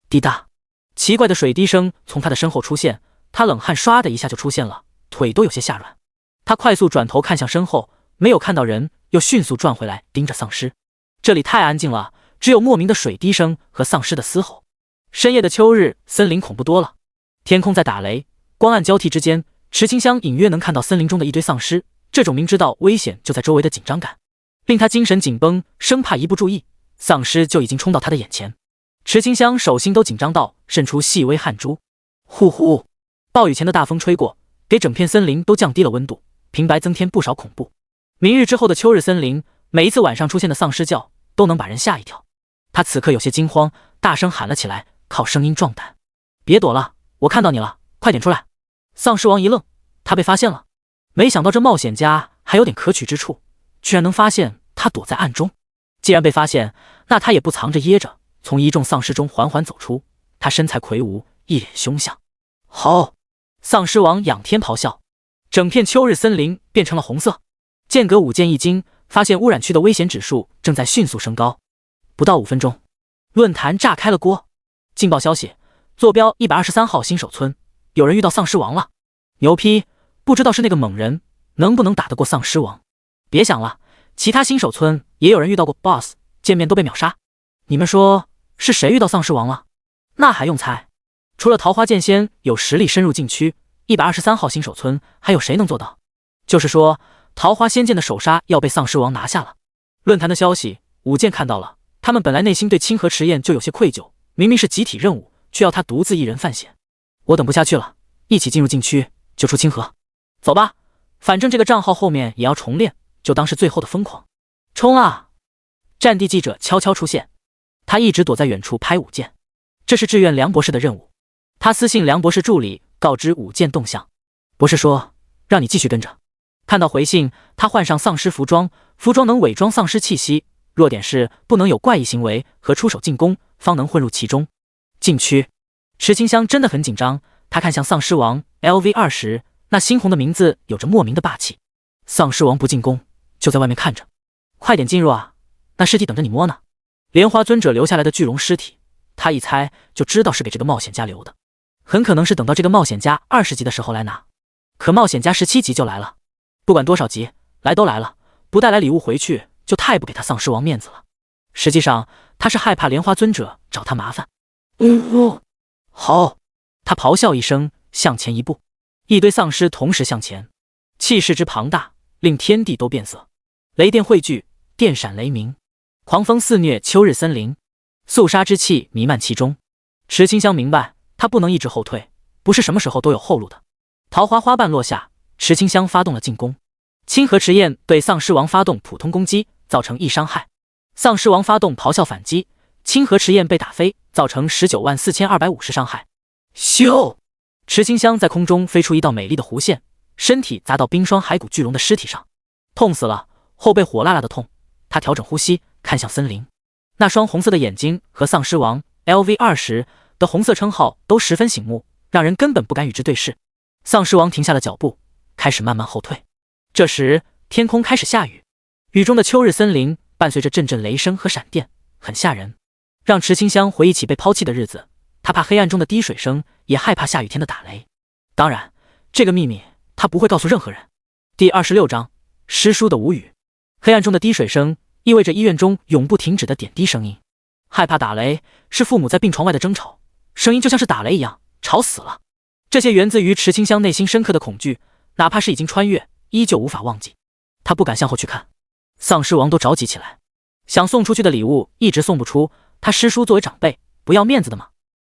滴答，奇怪的水滴声从他的身后出现，他冷汗唰的一下就出现了，腿都有些吓软。他快速转头看向身后，没有看到人，又迅速转回来盯着丧尸。这里太安静了，只有莫名的水滴声和丧尸的嘶吼。深夜的秋日森林恐怖多了，天空在打雷，光暗交替之间，池清香隐约能看到森林中的一堆丧尸。这种明知道危险就在周围的紧张感，令他精神紧绷，生怕一不注意，丧尸就已经冲到他的眼前。池清香手心都紧张到渗出细微汗珠。呼呼，暴雨前的大风吹过，给整片森林都降低了温度，平白增添不少恐怖。明日之后的秋日森林，每一次晚上出现的丧尸叫都能把人吓一跳。他此刻有些惊慌，大声喊了起来，靠声音壮胆：“别躲了，我看到你了，快点出来！”丧尸王一愣，他被发现了。没想到这冒险家还有点可取之处，居然能发现他躲在暗中。既然被发现，那他也不藏着掖着，从一众丧尸中缓缓走出。他身材魁梧，一脸凶相。吼！丧尸王仰天咆哮，整片秋日森林变成了红色。剑阁五剑一惊，发现污染区的危险指数正在迅速升高。不到5分钟，论坛炸开了锅。劲爆消息，坐标123号新手村，有人遇到丧尸王了。牛批！不知道是那个猛人能不能打得过丧尸王。别想了，其他新手村也有人遇到过 BOSS， 见面都被秒杀。你们说是谁遇到丧尸王了？那还用猜？除了桃花剑仙有实力深入禁区，123号新手村还有谁能做到？就是说，桃花仙剑的首杀要被丧尸王拿下了。论坛的消息，武剑看到了，他们本来内心对清河迟宴就有些愧疚，明明是集体任务，却要他独自一人犯险。我等不下去了，一起进入禁区，救出清河。走吧，反正这个账号后面也要重练，就当是最后的疯狂。冲啊！战地记者悄悄出现，他一直躲在远处拍武剑，这是志愿梁博士的任务。他私信梁博士助理，告知武剑动向。博士说让你继续跟着。看到回信，他换上丧尸服装，服装能伪装丧尸气息。弱点是不能有怪异行为和出手进攻，方能混入其中。禁区，池清香真的很紧张，他看向丧尸王 LV20， 那猩红的名字有着莫名的霸气。丧尸王不进攻，就在外面看着，快点进入啊，那尸体等着你摸呢。莲花尊者留下来的巨龙尸体，他一猜就知道是给这个冒险家留的，很可能是等到这个冒险家20级的时候来拿。可冒险家17级就来了，不管多少级，来都来了，不带来礼物回去就太不给他丧尸王面子了。实际上他是害怕莲花尊者找他麻烦。好，他咆哮一声，向前一步，一堆丧尸同时向前，气势之庞大令天地都变色，雷电汇聚，电闪雷鸣，狂风肆虐秋日森林，肃杀之气弥漫其中。池清香明白他不能一直后退，不是什么时候都有后路的。桃花花瓣落下，池清香发动了进攻。清河池焰对丧尸王发动普通攻击，造成1伤害。丧尸王发动咆哮反击，清河池焰被打飞，造成194250伤害。咻！池清香在空中飞出一道美丽的弧线，身体砸到冰霜骸骨巨龙的尸体上，痛死了，后背火辣辣的痛。他调整呼吸，看向森林，那双红色的眼睛和丧尸王 LV20 的红色称号都十分醒目，让人根本不敢与之对视。丧尸王停下了脚步，开始慢慢后退。这时天空开始下雨，雨中的秋日森林伴随着阵阵雷声和闪电，很吓人，让池清香回忆起被抛弃的日子。他怕黑暗中的滴水声，也害怕下雨天的打雷。当然这个秘密他不会告诉任何人。第26章师叔的无语。黑暗中的滴水声意味着医院中永不停止的点滴声音。害怕打雷是父母在病床外的争吵，声音就像是打雷一样，吵死了。这些源自于池清香内心深刻的恐惧，哪怕是已经穿越，依旧无法忘记。他不敢向后去看。丧尸王都着急起来，想送出去的礼物一直送不出，他师叔作为长辈不要面子的吗？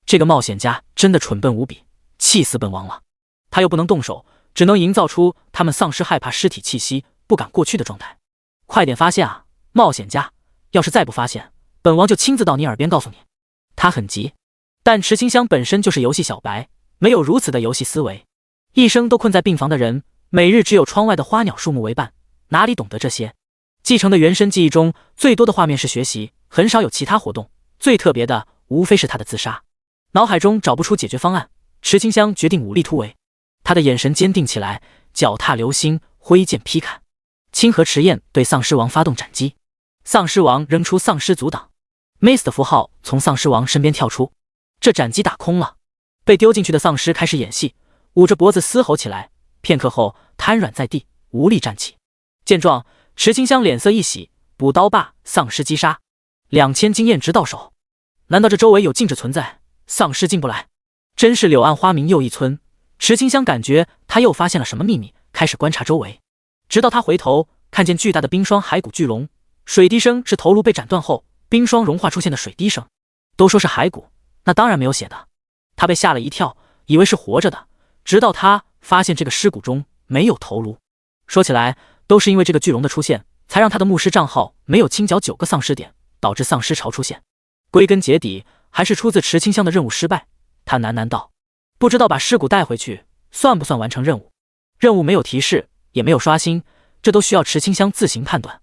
这个冒险家真的蠢笨无比，气死本王了。他又不能动手，只能营造出他们丧尸害怕尸体气息，不敢过去的状态。快点发现啊，冒险家，要是再不发现，本王就亲自到你耳边告诉你。他很急，但池清香本身就是游戏小白，没有如此的游戏思维。一生都困在病房的人，每日只有窗外的花鸟树木为伴，哪里懂得这些？继承的原生记忆中最多的画面是学习，很少有其他活动。最特别的无非是他的自杀。脑海中找不出解决方案，池清香决定武力突围。他的眼神坚定起来，脚踏流星，挥剑劈砍。清河池焰对丧尸王发动斩击，丧尸王扔出丧尸阻挡 Mace 的符号从丧尸王身边跳出，这斩击打空了。被丢进去的丧尸开始演戏，捂着脖子嘶吼起来，片刻后瘫软在地，无力站起。见状，池清香脸色一喜，补刀霸丧尸击杀，2000经验值到手。难道这周围有禁制存在，丧尸进不来？真是柳暗花明又一村。池清香感觉他又发现了什么秘密，开始观察周围，直到他回头看见巨大的冰霜骸骨巨龙。水滴声是头颅被斩断后冰霜融化出现的水滴声。都说是骸骨，那当然没有血的。他被吓了一跳，以为是活着的，直到他发现这个尸骨中没有头颅。说起来都是因为这个巨龙的出现，才让他的牧师账号没有清剿9个丧尸点，导致丧尸潮出现。归根结底还是出自池清香的任务失败。他喃喃道，不知道把尸骨带回去算不算完成任务。任务没有提示，也没有刷新，这都需要池清香自行判断。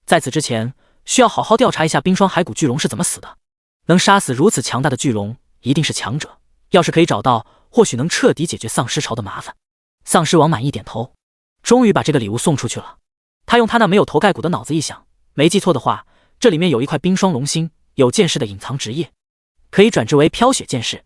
在此之前需要好好调查一下冰霜骸骨巨龙是怎么死的。能杀死如此强大的巨龙一定是强者，要是可以找到，或许能彻底解决丧尸潮的麻烦。丧尸王满意点头，终于把这个礼物送出去了。他用他那没有头盖骨的脑子一想，没记错的话，这里面有一块冰霜龙心，有剑士的隐藏职业，可以转职为飘雪剑士。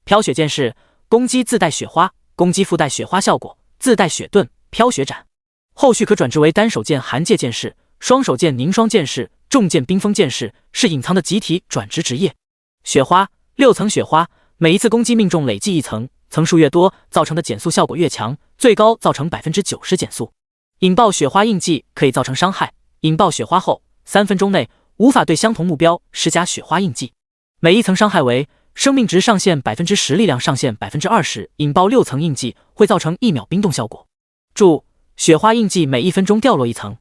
飘雪剑士攻击自带雪花，攻击附带雪花效果，自带雪盾、飘雪斩。后续可转职为单手剑寒界剑士、双手剑凝霜剑士、重剑冰封剑士，是隐藏的集体转职职业。雪花6层雪花，每一次攻击命中累计1层，层数越多，造成的减速效果越强，最高造成 90% 减速。引爆雪花印记可以造成伤害，引爆雪花后3分钟内无法对相同目标施加雪花印记。每一层伤害为生命值上限 10%， 力量上限 20%， 引爆6层印记会造成1秒冰冻效果。注：雪花印记每1分钟掉落1层。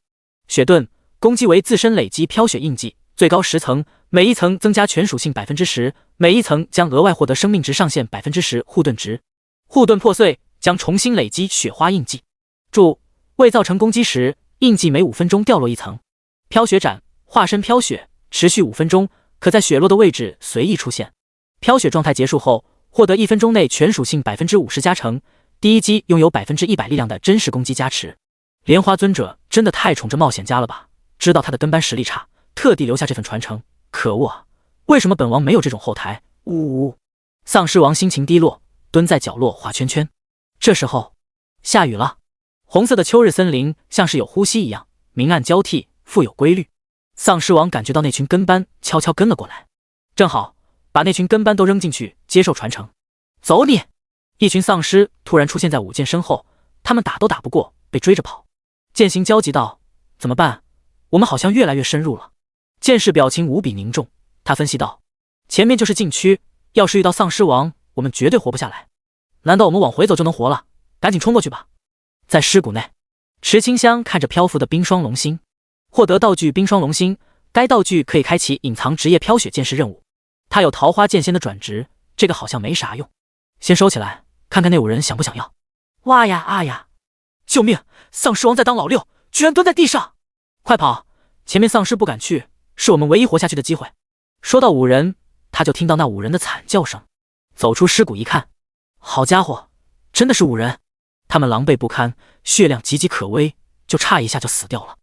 雪盾攻击为自身累积飘雪印记，最高10层，每一层增加全属性 10%， 每一层将额外获得生命值上限 10% 护盾值。护盾破碎将重新累积雪花印记。注：未造成攻击时，印记每5分钟掉落1层。飘雪斩化身飘雪，持续5分钟，可在雪落的位置随意出现。飘雪状态结束后，获得1分钟内全属性 50% 加成，第一击拥有 100% 力量的真实攻击加持。莲花尊者真的太宠这冒险家了吧，知道他的跟班实力差，特地留下这份传承。可恶啊，为什么本王没有这种后台？呜呜呜！丧尸王心情低落，蹲在角落画圈圈。这时候下雨了，红色的秋日森林像是有呼吸一样，明暗交替，富有规律。丧尸王感觉到那群跟班悄悄跟了过来，正好把那群跟班都扔进去接受传承。走你！一群丧尸突然出现在武剑身后，他们打都打不过，被追着跑。剑行焦急道：怎么办？我们好像越来越深入了。剑士表情无比凝重，他分析道：前面就是禁区，要是遇到丧尸王，我们绝对活不下来。难道我们往回走就能活了？赶紧冲过去吧！在尸谷内，池清香看着漂浮的冰霜龙心，获得道具冰霜龙心，该道具可以开启隐藏职业飘雪剑士任务。他有桃花剑仙的转职，这个好像没啥用，先收起来，看看那5人想不想要。哇呀啊呀！救命！丧尸王在当老六，居然蹲在地上！快跑！前面丧尸不敢去，是我们唯一活下去的机会。说到5人，他就听到那5人的惨叫声。走出尸谷一看，好家伙，真的是5人！他们狼狈不堪，血量岌岌可危，就差一下就死掉了。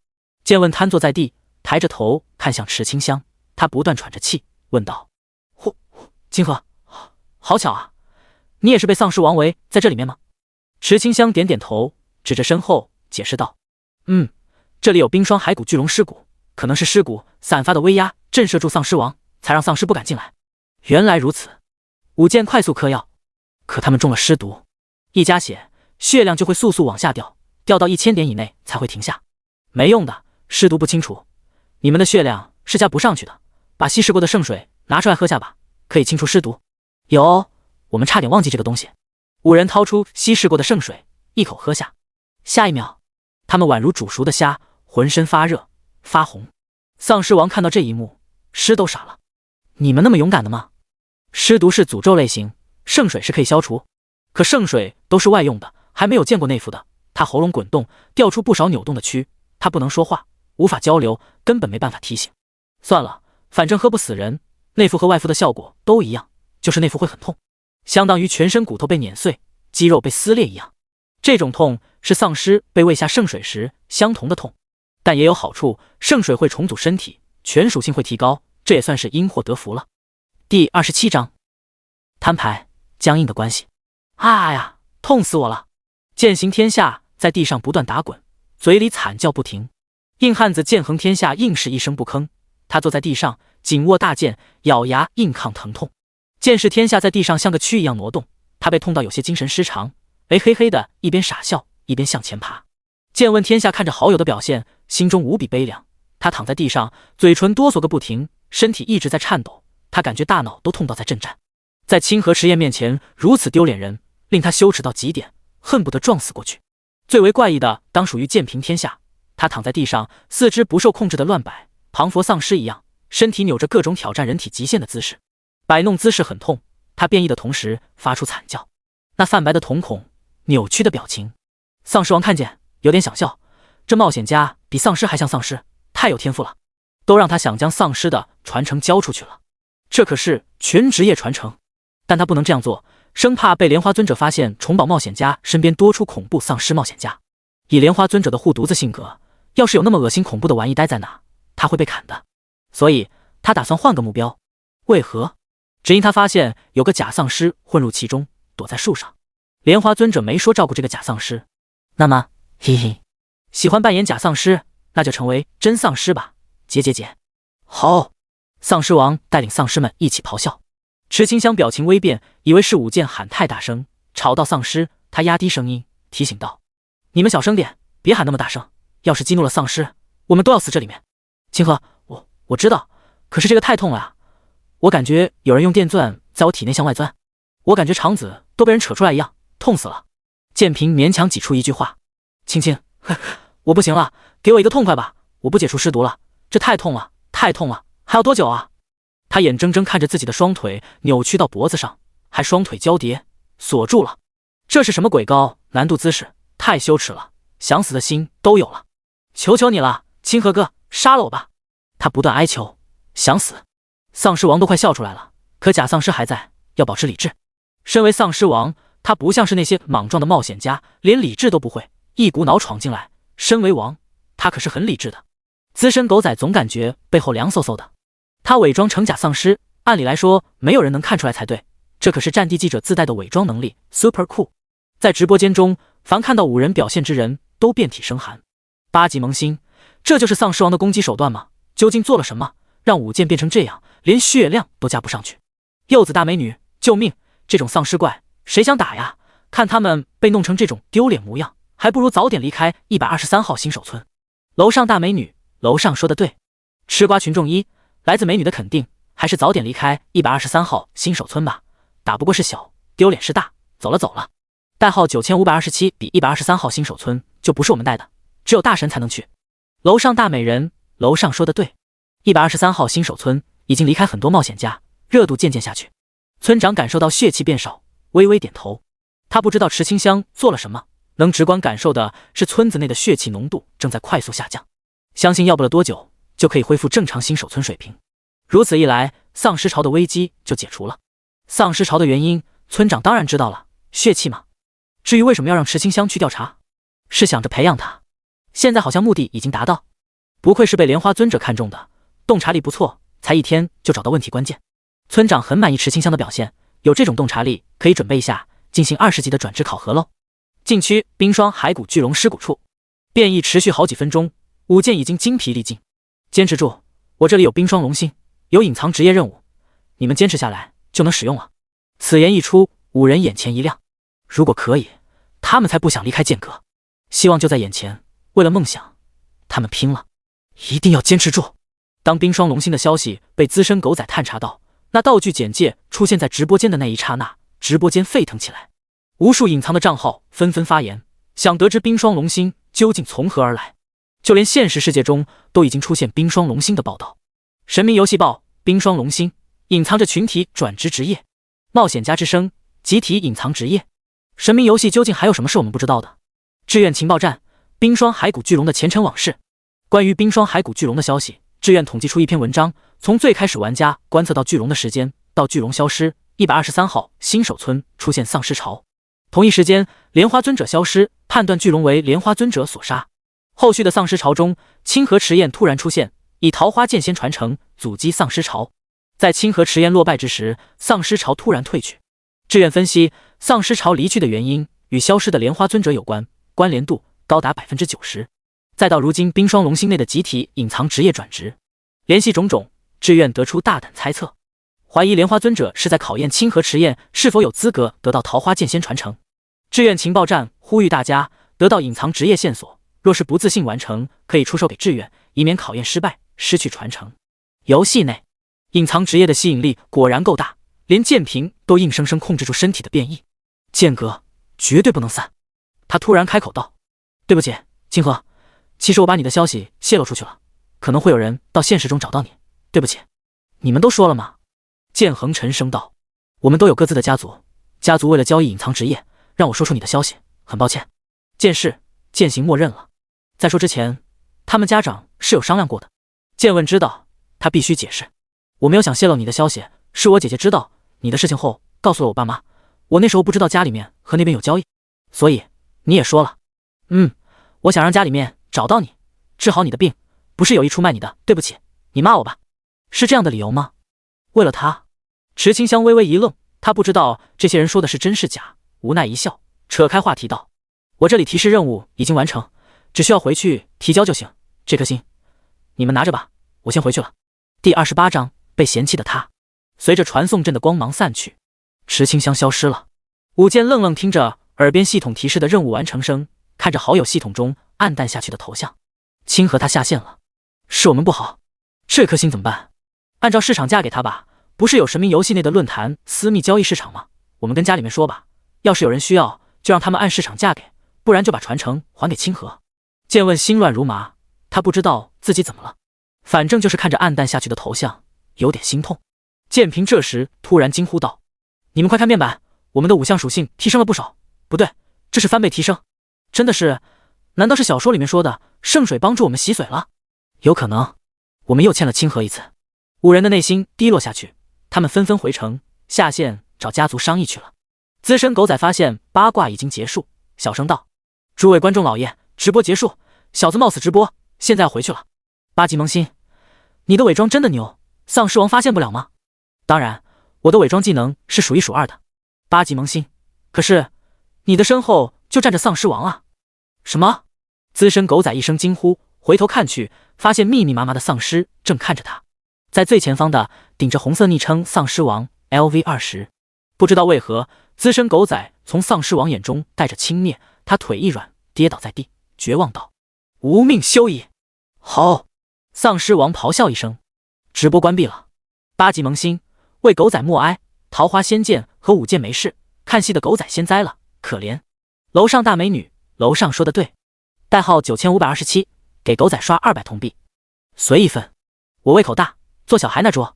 剑问瘫坐在地，抬着头看向池清香，他不断喘着气，问道：清河，好巧啊，你也是被丧尸王围在这里面吗？池清香点点头，指着身后解释道：这里有冰霜骸骨巨龙尸骨，可能是尸骨散发的威压震慑住丧尸王，才让丧尸不敢进来。原来如此。武剑快速嗑药，可他们中了尸毒，一加血，血量就会速速往下掉，掉到1000点以内才会停下。没用的，尸毒不清除，你们的血量是加不上去的，把稀释过的圣水拿出来喝下吧，可以清除尸毒。有，我们差点忘记这个东西。5人掏出稀释过的圣水，一口喝下，下一秒，他们宛如煮熟的虾，浑身发热发红。丧尸王看到这一幕，尸都傻了。你们那么勇敢的吗？尸毒是诅咒类型，圣水是可以消除，可圣水都是外用的，还没有见过内服的。他喉咙滚动，掉出不少扭动的蛆，他不能说话，无法交流，根本没办法提醒。算了，反正喝不死人，内服和外服的效果都一样，就是内服会很痛，相当于全身骨头被碾碎，肌肉被撕裂一样。这种痛是丧尸被喂下圣水时相同的痛，但也有好处，圣水会重组身体，全属性会提高，这也算是因祸得福了。第27章摊牌，僵硬的关系。啊呀，痛死我了！剑行天下在地上不断打滚，嘴里惨叫不停。硬汉子剑横天下硬是一声不吭，他坐在地上，紧握大剑，咬牙硬抗疼痛。剑士天下在地上像个蛆一样挪动，他被痛到有些精神失常，嘿嘿的一边傻笑一边向前爬。剑问天下看着好友的表现，心中无比悲凉。他躺在地上，嘴唇哆嗦个不停，身体一直在颤抖，他感觉大脑都痛到在震颤。在清河迟彦面前如此丢脸人，令他羞耻到极点，恨不得撞死过去。最为怪异的当属于剑平天下，他躺在地上，四肢不受控制的乱摆，庞佛丧尸一样，身体扭着各种挑战人体极限的姿势，摆弄姿势很痛。他变异的同时发出惨叫，那泛白的瞳孔，扭曲的表情。丧尸王看见有点想笑，这冒险家比丧尸还像丧尸，太有天赋了，都让他想将丧尸的传承交出去了。这可是全职业传承，但他不能这样做，生怕被莲花尊者发现宠宝冒险家身边多出恐怖丧尸冒险家。以莲花尊者的护犊子性格，要是有那么恶心恐怖的玩意待在哪，他会被砍的。所以他打算换个目标。为何？只因他发现有个假丧尸混入其中，躲在树上。莲花尊者没说照顾这个假丧尸，那么嘿嘿，喜欢扮演假丧尸，那就成为真丧尸吧。解。好！丧尸王带领丧尸们一起咆哮。池清香表情微变，以为是舞剑喊太大声吵到丧尸，他压低声音提醒道：你们小声点，别喊那么大声，要是激怒了丧尸，我们都要死这里面。清河，我知道，可是这个太痛了啊，我感觉有人用电钻在我体内向外钻，我感觉肠子都被人扯出来一样，痛死了。剑平勉强挤出一句话：青青，我不行了，给我一个痛快吧，我不解除尸毒了，这太痛了，太痛了，还要多久啊？他眼睁睁看着自己的双腿扭曲到脖子上，还双腿交叠锁住了，这是什么鬼高难度姿势？太羞耻了，想死的心都有了。求求你了，清河哥，杀了我吧！他不断哀求，想死。丧尸王都快笑出来了，可假丧尸还在，要保持理智。身为丧尸王，他不像是那些莽撞的冒险家，连理智都不会，一股脑闯进来。身为王，他可是很理智的。资深狗仔总感觉背后凉飕飕的。他伪装成假丧尸，按理来说没有人能看出来才对，这可是战地记者自带的伪装能力 ，super cool。在直播间中，凡看到五人表现之人都遍体生寒。八级萌新，这就是丧尸王的攻击手段吗？究竟做了什么，让舞剑变成这样，连血量都加不上去？柚子大美女，救命！这种丧尸怪，谁想打呀？看他们被弄成这种丢脸模样，还不如早点离开123号新手村。楼上大美女，楼上说的对。吃瓜群众一，来自美女的肯定，还是早点离开123号新手村吧。打不过是小，丢脸是大。走了走了。代号9527比123号新手村就不是我们带的，只有大神才能去。楼上大美人，楼上说的对。123号新手村已经离开很多冒险家，热度渐渐下去。村长感受到血气变少，微微点头。他不知道池清香做了什么，能直观感受的是村子内的血气浓度正在快速下降，相信要不了多久就可以恢复正常新手村水平。如此一来，丧尸潮的危机就解除了。丧尸潮的原因，村长当然知道了，血气嘛。至于为什么要让池清香去调查，是想着培养他。现在好像目的已经达到，不愧是被莲花尊者看中的，洞察力不错，才1天就找到问题关键。村长很满意池清香的表现，有这种洞察力，可以准备一下进行20级的转职考核喽。禁区冰霜骸骨巨龙尸骨处，变异持续好几分钟，舞剑已经精疲力尽。坚持住，我这里有冰霜龙心，有隐藏职业任务，你们坚持下来就能使用了。此言一出，五人眼前一亮，如果可以，他们才不想离开剑阁，希望就在眼前，为了梦想，他们拼了，一定要坚持住。当冰霜龙心的消息被资深狗仔探查到，那道具简介出现在直播间的那一刹那，直播间沸腾起来，无数隐藏的账号纷纷发言，想得知冰霜龙心究竟从何而来。就连现实世界中都已经出现冰霜龙心的报道。神秘游戏报，冰霜龙心隐藏着群体转职职业，冒险家之声，集体隐藏职业。神秘游戏究竟还有什么是我们不知道的？志愿情报站，冰霜骸骨巨龙的前尘往事。关于冰霜骸骨巨龙的消息，志愿统计出一篇文章，从最开始玩家观测到巨龙的时间，到巨龙消失，123号新手村出现丧尸潮。同一时间，莲花尊者消失，判断巨龙为莲花尊者所杀。后续的丧尸潮中，清河迟彦突然出现，以桃花剑仙传承阻击丧尸潮。在清河迟彦落败之时，丧尸潮突然退去。志愿分析，丧尸潮离去的原因与消失的莲花尊者有关，关联度高达90%。再到如今冰霜龙心内的集体隐藏职业转职，联系种种，志愿得出大胆猜测，怀疑莲花尊者是在考验清河迟彦是否有资格得到桃花剑仙传承。志愿情报站呼吁大家得到隐藏职业线索，若是不自信完成，可以出售给志愿，以免考验失败失去传承。游戏内隐藏职业的吸引力果然够大，连剑平都硬生生控制住身体的变异。剑阁绝对不能散。他突然开口道：对不起，清河，其实我把你的消息泄露出去了，可能会有人到现实中找到你，对不起。你们都说了吗？剑恒沉声道：我们都有各自的家族，家族为了交易隐藏职业，让我说出你的消息，很抱歉。剑士剑行默认了。在说之前，他们家长是有商量过的。剑问知道，他必须解释。我没有想泄露你的消息，是我姐姐知道你的事情后告诉了我爸妈，我那时候不知道家里面和那边有交易，所以你也说了。我想让家里面找到你，治好你的病，不是有意出卖你的，对不起，你骂我吧。是这样的理由吗？为了他。池清香微微一愣，他不知道这些人说的是真是假，无奈一笑，扯开话题道：我这里提示任务已经完成，只需要回去提交就行，这颗心你们拿着吧，我先回去了。第28章被嫌弃的他。随着传送阵的光芒散去，池清香消失了。舞剑愣愣听着耳边系统提示的任务完成声，看着好友系统中暗淡下去的头像。清河他下线了，是我们不好，这颗心怎么办？按照市场价给他吧，不是有神明游戏内的论坛私密交易市场吗？我们跟家里面说吧，要是有人需要，就让他们按市场价给，不然就把传承还给清河。剑问心乱如麻，他不知道自己怎么了，反正就是看着暗淡下去的头像，有点心痛。剑平这时突然惊呼道：你们快看面板，我们的5项属性提升了不少，不对，这是翻倍提升，真的是，难道是小说里面说的圣水帮助我们洗髓了？有可能。我们又欠了清河一次。五人的内心低落下去，他们纷纷回城下县找家族商议去了。资深狗仔发现八卦已经结束，小声道：“诸位观众老爷，直播结束，小子冒死直播，现在要回去了。”八级萌新，你的伪装真的牛，丧尸王发现不了吗？当然，我的伪装技能是数一数二的。八级萌新，可是你的身后就站着丧尸王啊！什么？资深狗仔一声惊呼，回头看去，发现密密麻麻的丧尸正看着他。在最前方的顶着红色昵称丧尸王 LV20， 不知道为何，资深狗仔从丧尸王眼中带着轻蔑，他腿一软，跌倒在地，绝望道：“无命休矣！”吼！丧尸王咆哮一声，直播关闭了。八级萌新，为狗仔默哀，桃花仙剑和舞剑没事，看戏的狗仔先栽了，可怜。楼上大美女，楼上说的对，代号9527，给狗仔刷200铜币，随一份。我胃口大，做小孩那桌。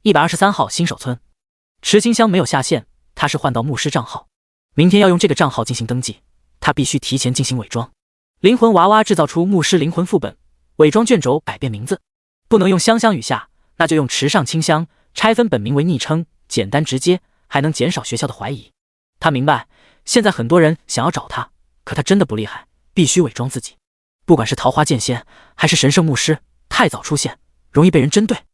123号新手村，池清香没有下线，他是换到牧师账号，明天要用这个账号进行登记，他必须提前进行伪装。灵魂娃娃制造出牧师灵魂副本，伪装卷轴改变名字，不能用香香雨下，那就用池上清香，拆分本名为昵称，简单直接，还能减少学校的怀疑。他明白，现在很多人想要找他，可他真的不厉害，必须伪装自己。不管是桃花剑仙，还是神圣牧师，太早出现，容易被人针对。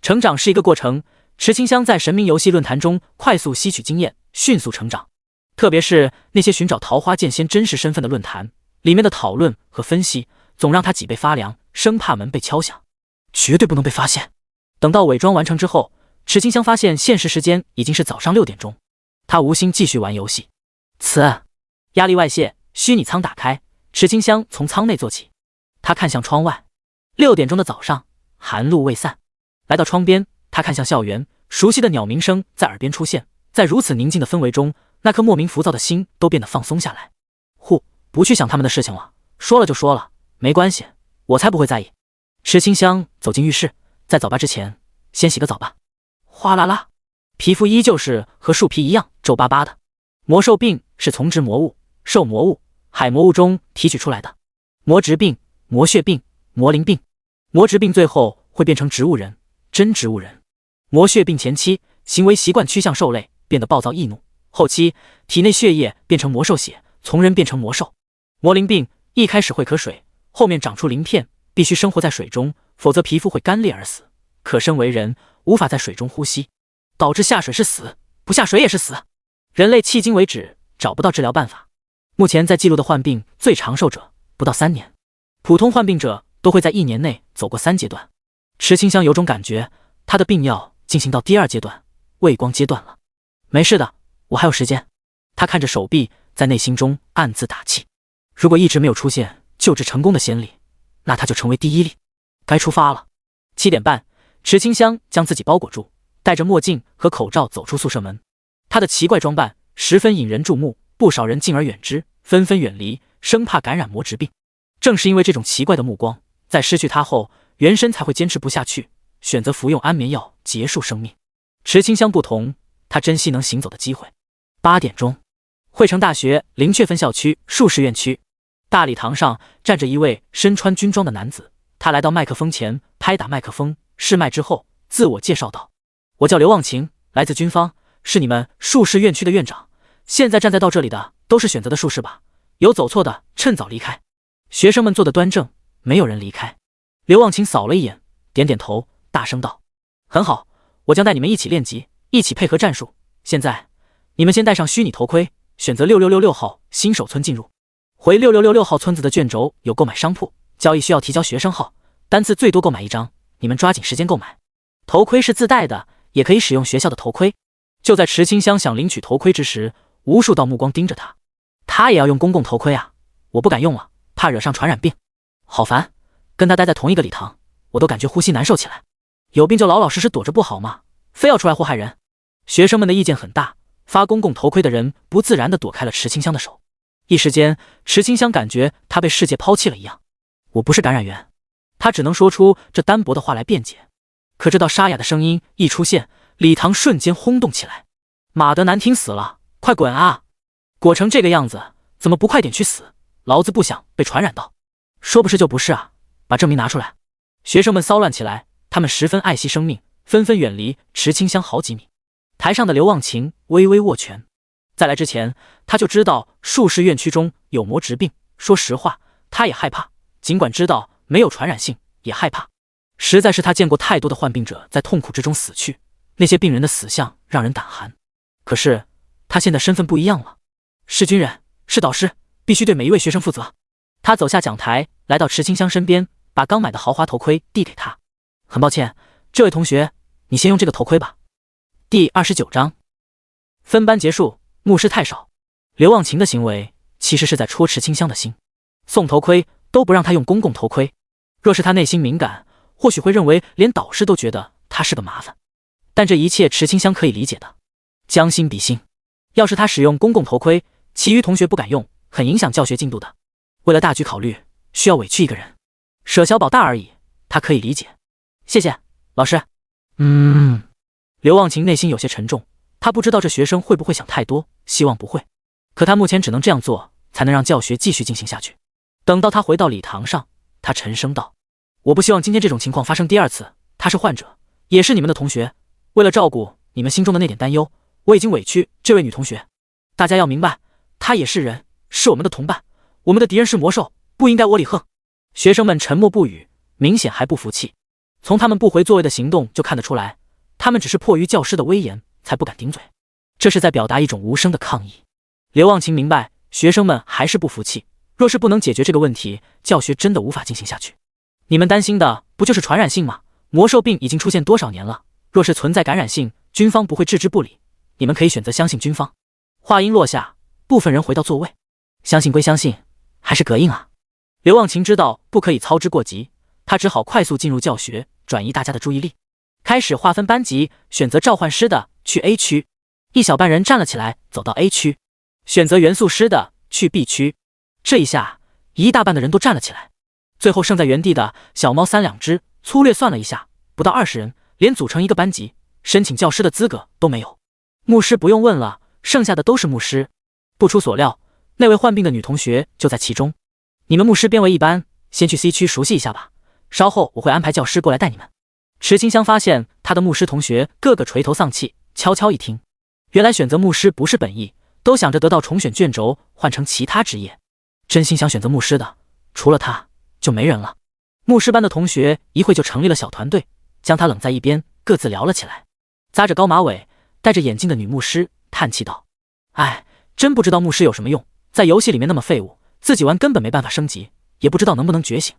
成长是一个过程，池清香在神明游戏论坛中快速吸取经验，迅速成长。特别是那些寻找桃花剑仙真实身份的论坛，里面的讨论和分析，总让他脊背发凉，生怕门被敲响，绝对不能被发现。等到伪装完成之后，池清香发现现实时间已经是早上6点钟，他无心继续玩游戏。压力外泄，虚拟舱打开，池清香从舱内坐起，他看向窗外，6点钟的早上，寒露未散。来到窗边，他看向校园，熟悉的鸟鸣声在耳边出现，在如此宁静的氛围中，那颗莫名浮躁的心都变得放松下来。不去想他们的事情了，说了就说了，没关系，我才不会在意。池清香走进浴室，在早八之前，先洗个澡吧。哗啦啦，皮肤依旧是和树皮一样皱巴巴的。魔兽病是从植魔物、兽魔物、海魔物中提取出来的。魔植病、魔血病、魔灵病。魔植病最后会变成植物人，真植物人。魔血病前期行为习惯趋向兽类，变得暴躁易怒，后期体内血液变成魔兽血，从人变成魔兽。魔灵病一开始会渴水，后面长出鳞片，必须生活在水中，否则皮肤会干裂而死。可身为人，无法在水中呼吸，导致下水是死，不下水也是死。人类迄今为止找不到治疗办法。目前在记录的患病最长寿者不到3年，普通患病者都会在1年内走过3阶段。池清香有种感觉，他的病要进行到第2阶段，畏光阶段了。没事的，我还有时间。他看着手臂，在内心中暗自打气。如果一直没有出现救治成功的先例，那他就成为第1例。该出发了。7点半，池清香将自己包裹住，戴着墨镜和口罩走出宿舍门。他的奇怪装扮十分引人注目，不少人敬而远之，纷纷远离，生怕感染魔植病。正是因为这种奇怪的目光，在失去他后，原身才会坚持不下去，选择服用安眠药结束生命。池清香不同，他珍惜能行走的机会。8点钟，汇成大学灵雀分校区术士院区大礼堂上站着一位身穿军装的男子，他来到麦克风前，拍打麦克风，试麦之后自我介绍道：“我叫刘忘情，来自军方，是你们术士院区的院长。现在站在到这里的都是选择的术士吧？有走错的趁早离开。”学生们坐得端正，没有人离开。刘忘情扫了一眼，点点头，大声道：“很好，我将带你们一起练级，一起配合战术。现在你们先戴上虚拟头盔，选择6666号新手村进入。回6666号村子的卷轴有购买商铺，交易需要提交学生号，单次最多购买1张，你们抓紧时间购买。头盔是自带的，也可以使用学校的头盔。”就在池清香想领取头盔之时，无数道目光盯着他。他也要用公共头盔啊，我不敢用了，怕惹上传染病。好烦，跟他待在同一个礼堂，我都感觉呼吸难受起来。有病就老老实实躲着不好吗？非要出来祸害人。学生们的意见很大，发公共头盔的人不自然地躲开了池清香的手。一时间，池清香感觉他被世界抛弃了一样。我不是感染源，他只能说出这单薄的话来辩解。可这道沙哑的声音一出现，礼堂瞬间轰动起来。马德难听死了，快滚啊！裹成这个样子，怎么不快点去死？老子不想被传染到。说不是就不是啊，把证明拿出来。学生们骚乱起来，他们十分爱惜生命，纷纷远离池清香好几米。台上的刘忘情微微握拳，在来之前他就知道术士院区中有魔职病，说实话他也害怕，尽管知道没有传染性也害怕，实在是他见过太多的患病者在痛苦之中死去，那些病人的死相让人胆寒。可是他现在身份不一样了，是军人，是导师，必须对每一位学生负责。他走下讲台，来到池清香身边，把刚买的豪华头盔递给他。很抱歉，这位同学，你先用这个头盔吧。第29章，分班结束，牧师太少。刘忘情的行为其实是在戳池清香的心，送头盔都不让他用公共头盔。若是他内心敏感，或许会认为连导师都觉得他是个麻烦。但这一切池清香可以理解的，将心比心，要是他使用公共头盔，其余同学不敢用，很影响教学进度的。为了大局考虑，需要委屈一个人，舍小保大而已，他可以理解。谢谢老师。刘忘情内心有些沉重，他不知道这学生会不会想太多，希望不会。可他目前只能这样做，才能让教学继续进行下去。等到他回到礼堂上，他沉声道：我不希望今天这种情况发生第二次，他是患者，也是你们的同学，为了照顾你们心中的那点担忧，我已经委屈这位女同学。大家要明白，她也是人，是我们的同伴，我们的敌人是魔兽，不应该窝里横。学生们沉默不语，明显还不服气。从他们不回座位的行动就看得出来，他们只是迫于教师的威严才不敢顶嘴，这是在表达一种无声的抗议。刘忘情明白学生们还是不服气，若是不能解决这个问题，教学真的无法进行下去。你们担心的不就是传染性吗？魔兽病已经出现多少年了，若是存在感染性，军方不会置之不理，你们可以选择相信军方。话音落下，部分人回到座位。相信归相信，还是膈应啊。刘忘情知道不可以操之过急，他只好快速进入教学，转移大家的注意力。开始划分班级，选择召唤师的去 A 区，一小半人站了起来走到 A 区，选择元素师的去 B 区。这一下一大半的人都站了起来，最后剩在原地的小猫3两只，粗略算了一下，不到20人，连组成一个班级申请教师的资格都没有。牧师不用问了，剩下的都是牧师。不出所料，那位患病的女同学就在其中。你们牧师编为一班，先去 C 区熟悉一下吧，稍后我会安排教师过来带你们。池清香发现他的牧师同学个个垂头丧气，悄悄一听，原来选择牧师不是本意，都想着得到重选卷轴换成其他职业。真心想选择牧师的，除了他就没人了。牧师班的同学一会就成立了小团队，将他冷在一边，各自聊了起来。扎着高马尾戴着眼镜的女牧师叹气道：哎，真不知道牧师有什么用，在游戏里面那么废物，自己玩根本没办法升级，也不知道能不能觉醒。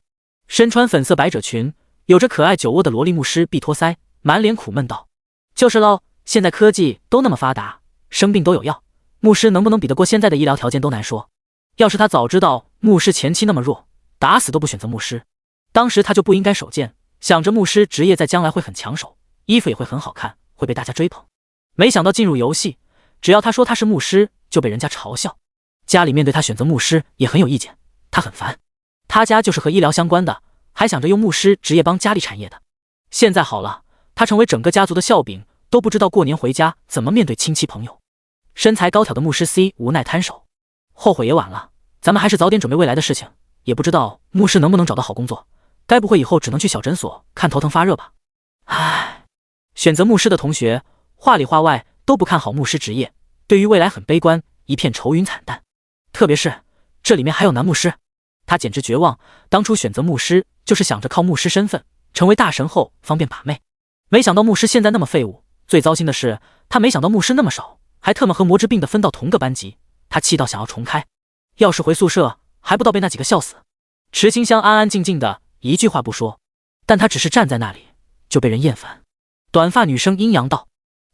身穿粉色百褶裙，有着可爱酒窝的萝莉牧师臂托腮，满脸苦闷道：就是喽，现在科技都那么发达，生病都有药，牧师能不能比得过现在的医疗条件都难说。要是他早知道牧师前期那么弱，打死都不选择牧师。当时他就不应该手贱，想着牧师职业在将来会很抢手，衣服也会很好看，会被大家追捧。没想到进入游戏，只要他说他是牧师，就被人家嘲笑。家里面对他选择牧师也很有意见，他很烦。他家就是和医疗相关的，还想着用牧师职业帮家里产业的。现在好了，他成为整个家族的笑柄，都不知道过年回家怎么面对亲戚朋友。身材高挑的牧师 C 无奈摊手，后悔也晚了，咱们还是早点准备未来的事情。也不知道牧师能不能找到好工作，该不会以后只能去小诊所看头疼发热吧。唉，选择牧师的同学话里话外都不看好牧师职业，对于未来很悲观，一片愁云惨淡。特别是这里面还有男牧师，他简直绝望。当初选择牧师就是想着靠牧师身份成为大神后方便把妹，没想到牧师现在那么废物。最糟心的是他没想到牧师那么少，还特么和魔之病的分到同个班级，他气到想要重开。要是回宿舍还不到被那几个笑死。池清香安安静静的一句话不说，但他只是站在那里就被人厌烦。短发女生阴阳道：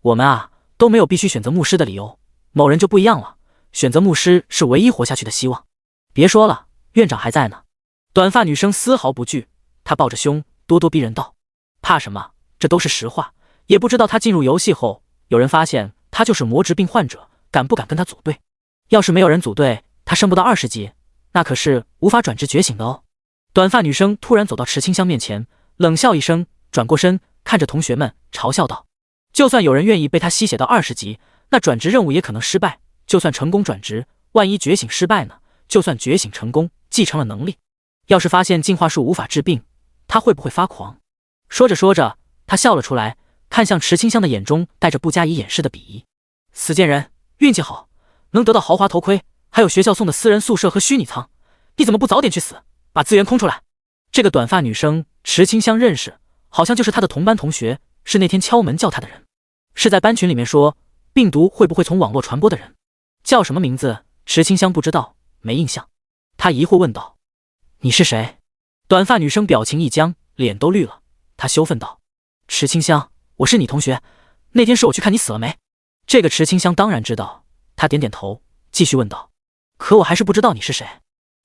我们啊都没有必须选择牧师的理由，某人就不一样了，选择牧师是唯一活下去的希望。别说了，院长还在呢。短发女生丝毫不惧，她抱着胸咄咄逼人道：怕什么，这都是实话。也不知道他进入游戏后，有人发现他就是魔职病患者，敢不敢跟他组队？要是没有人组队，他升不到20级，那可是无法转职觉醒的哦。短发女生突然走到池清香面前，冷笑一声，转过身看着同学们嘲笑道：就算有人愿意被他吸血到20级，那转职任务也可能失败。就算成功转职，万一觉醒失败呢？就算觉醒成功，继承了能力，要是发现进化术无法治病，他会不会发狂？说着说着，他笑了出来，看向池清香的眼中带着不加以掩饰的鄙夷。死贱人，运气好，能得到豪华头盔，还有学校送的私人宿舍和虚拟舱，你怎么不早点去死，把资源空出来？这个短发女生池清香认识，好像就是她的同班同学，是那天敲门叫她的人，是在班群里面说病毒会不会从网络传播的人。叫什么名字？池清香不知道，没印象。她疑惑问道：“你是谁？”短发女生表情一僵，脸都绿了。她羞愤道：“池清香，我是你同学，那天是我去看你死了没？”这个池清香当然知道，她点点头，继续问道：“可我还是不知道你是谁。”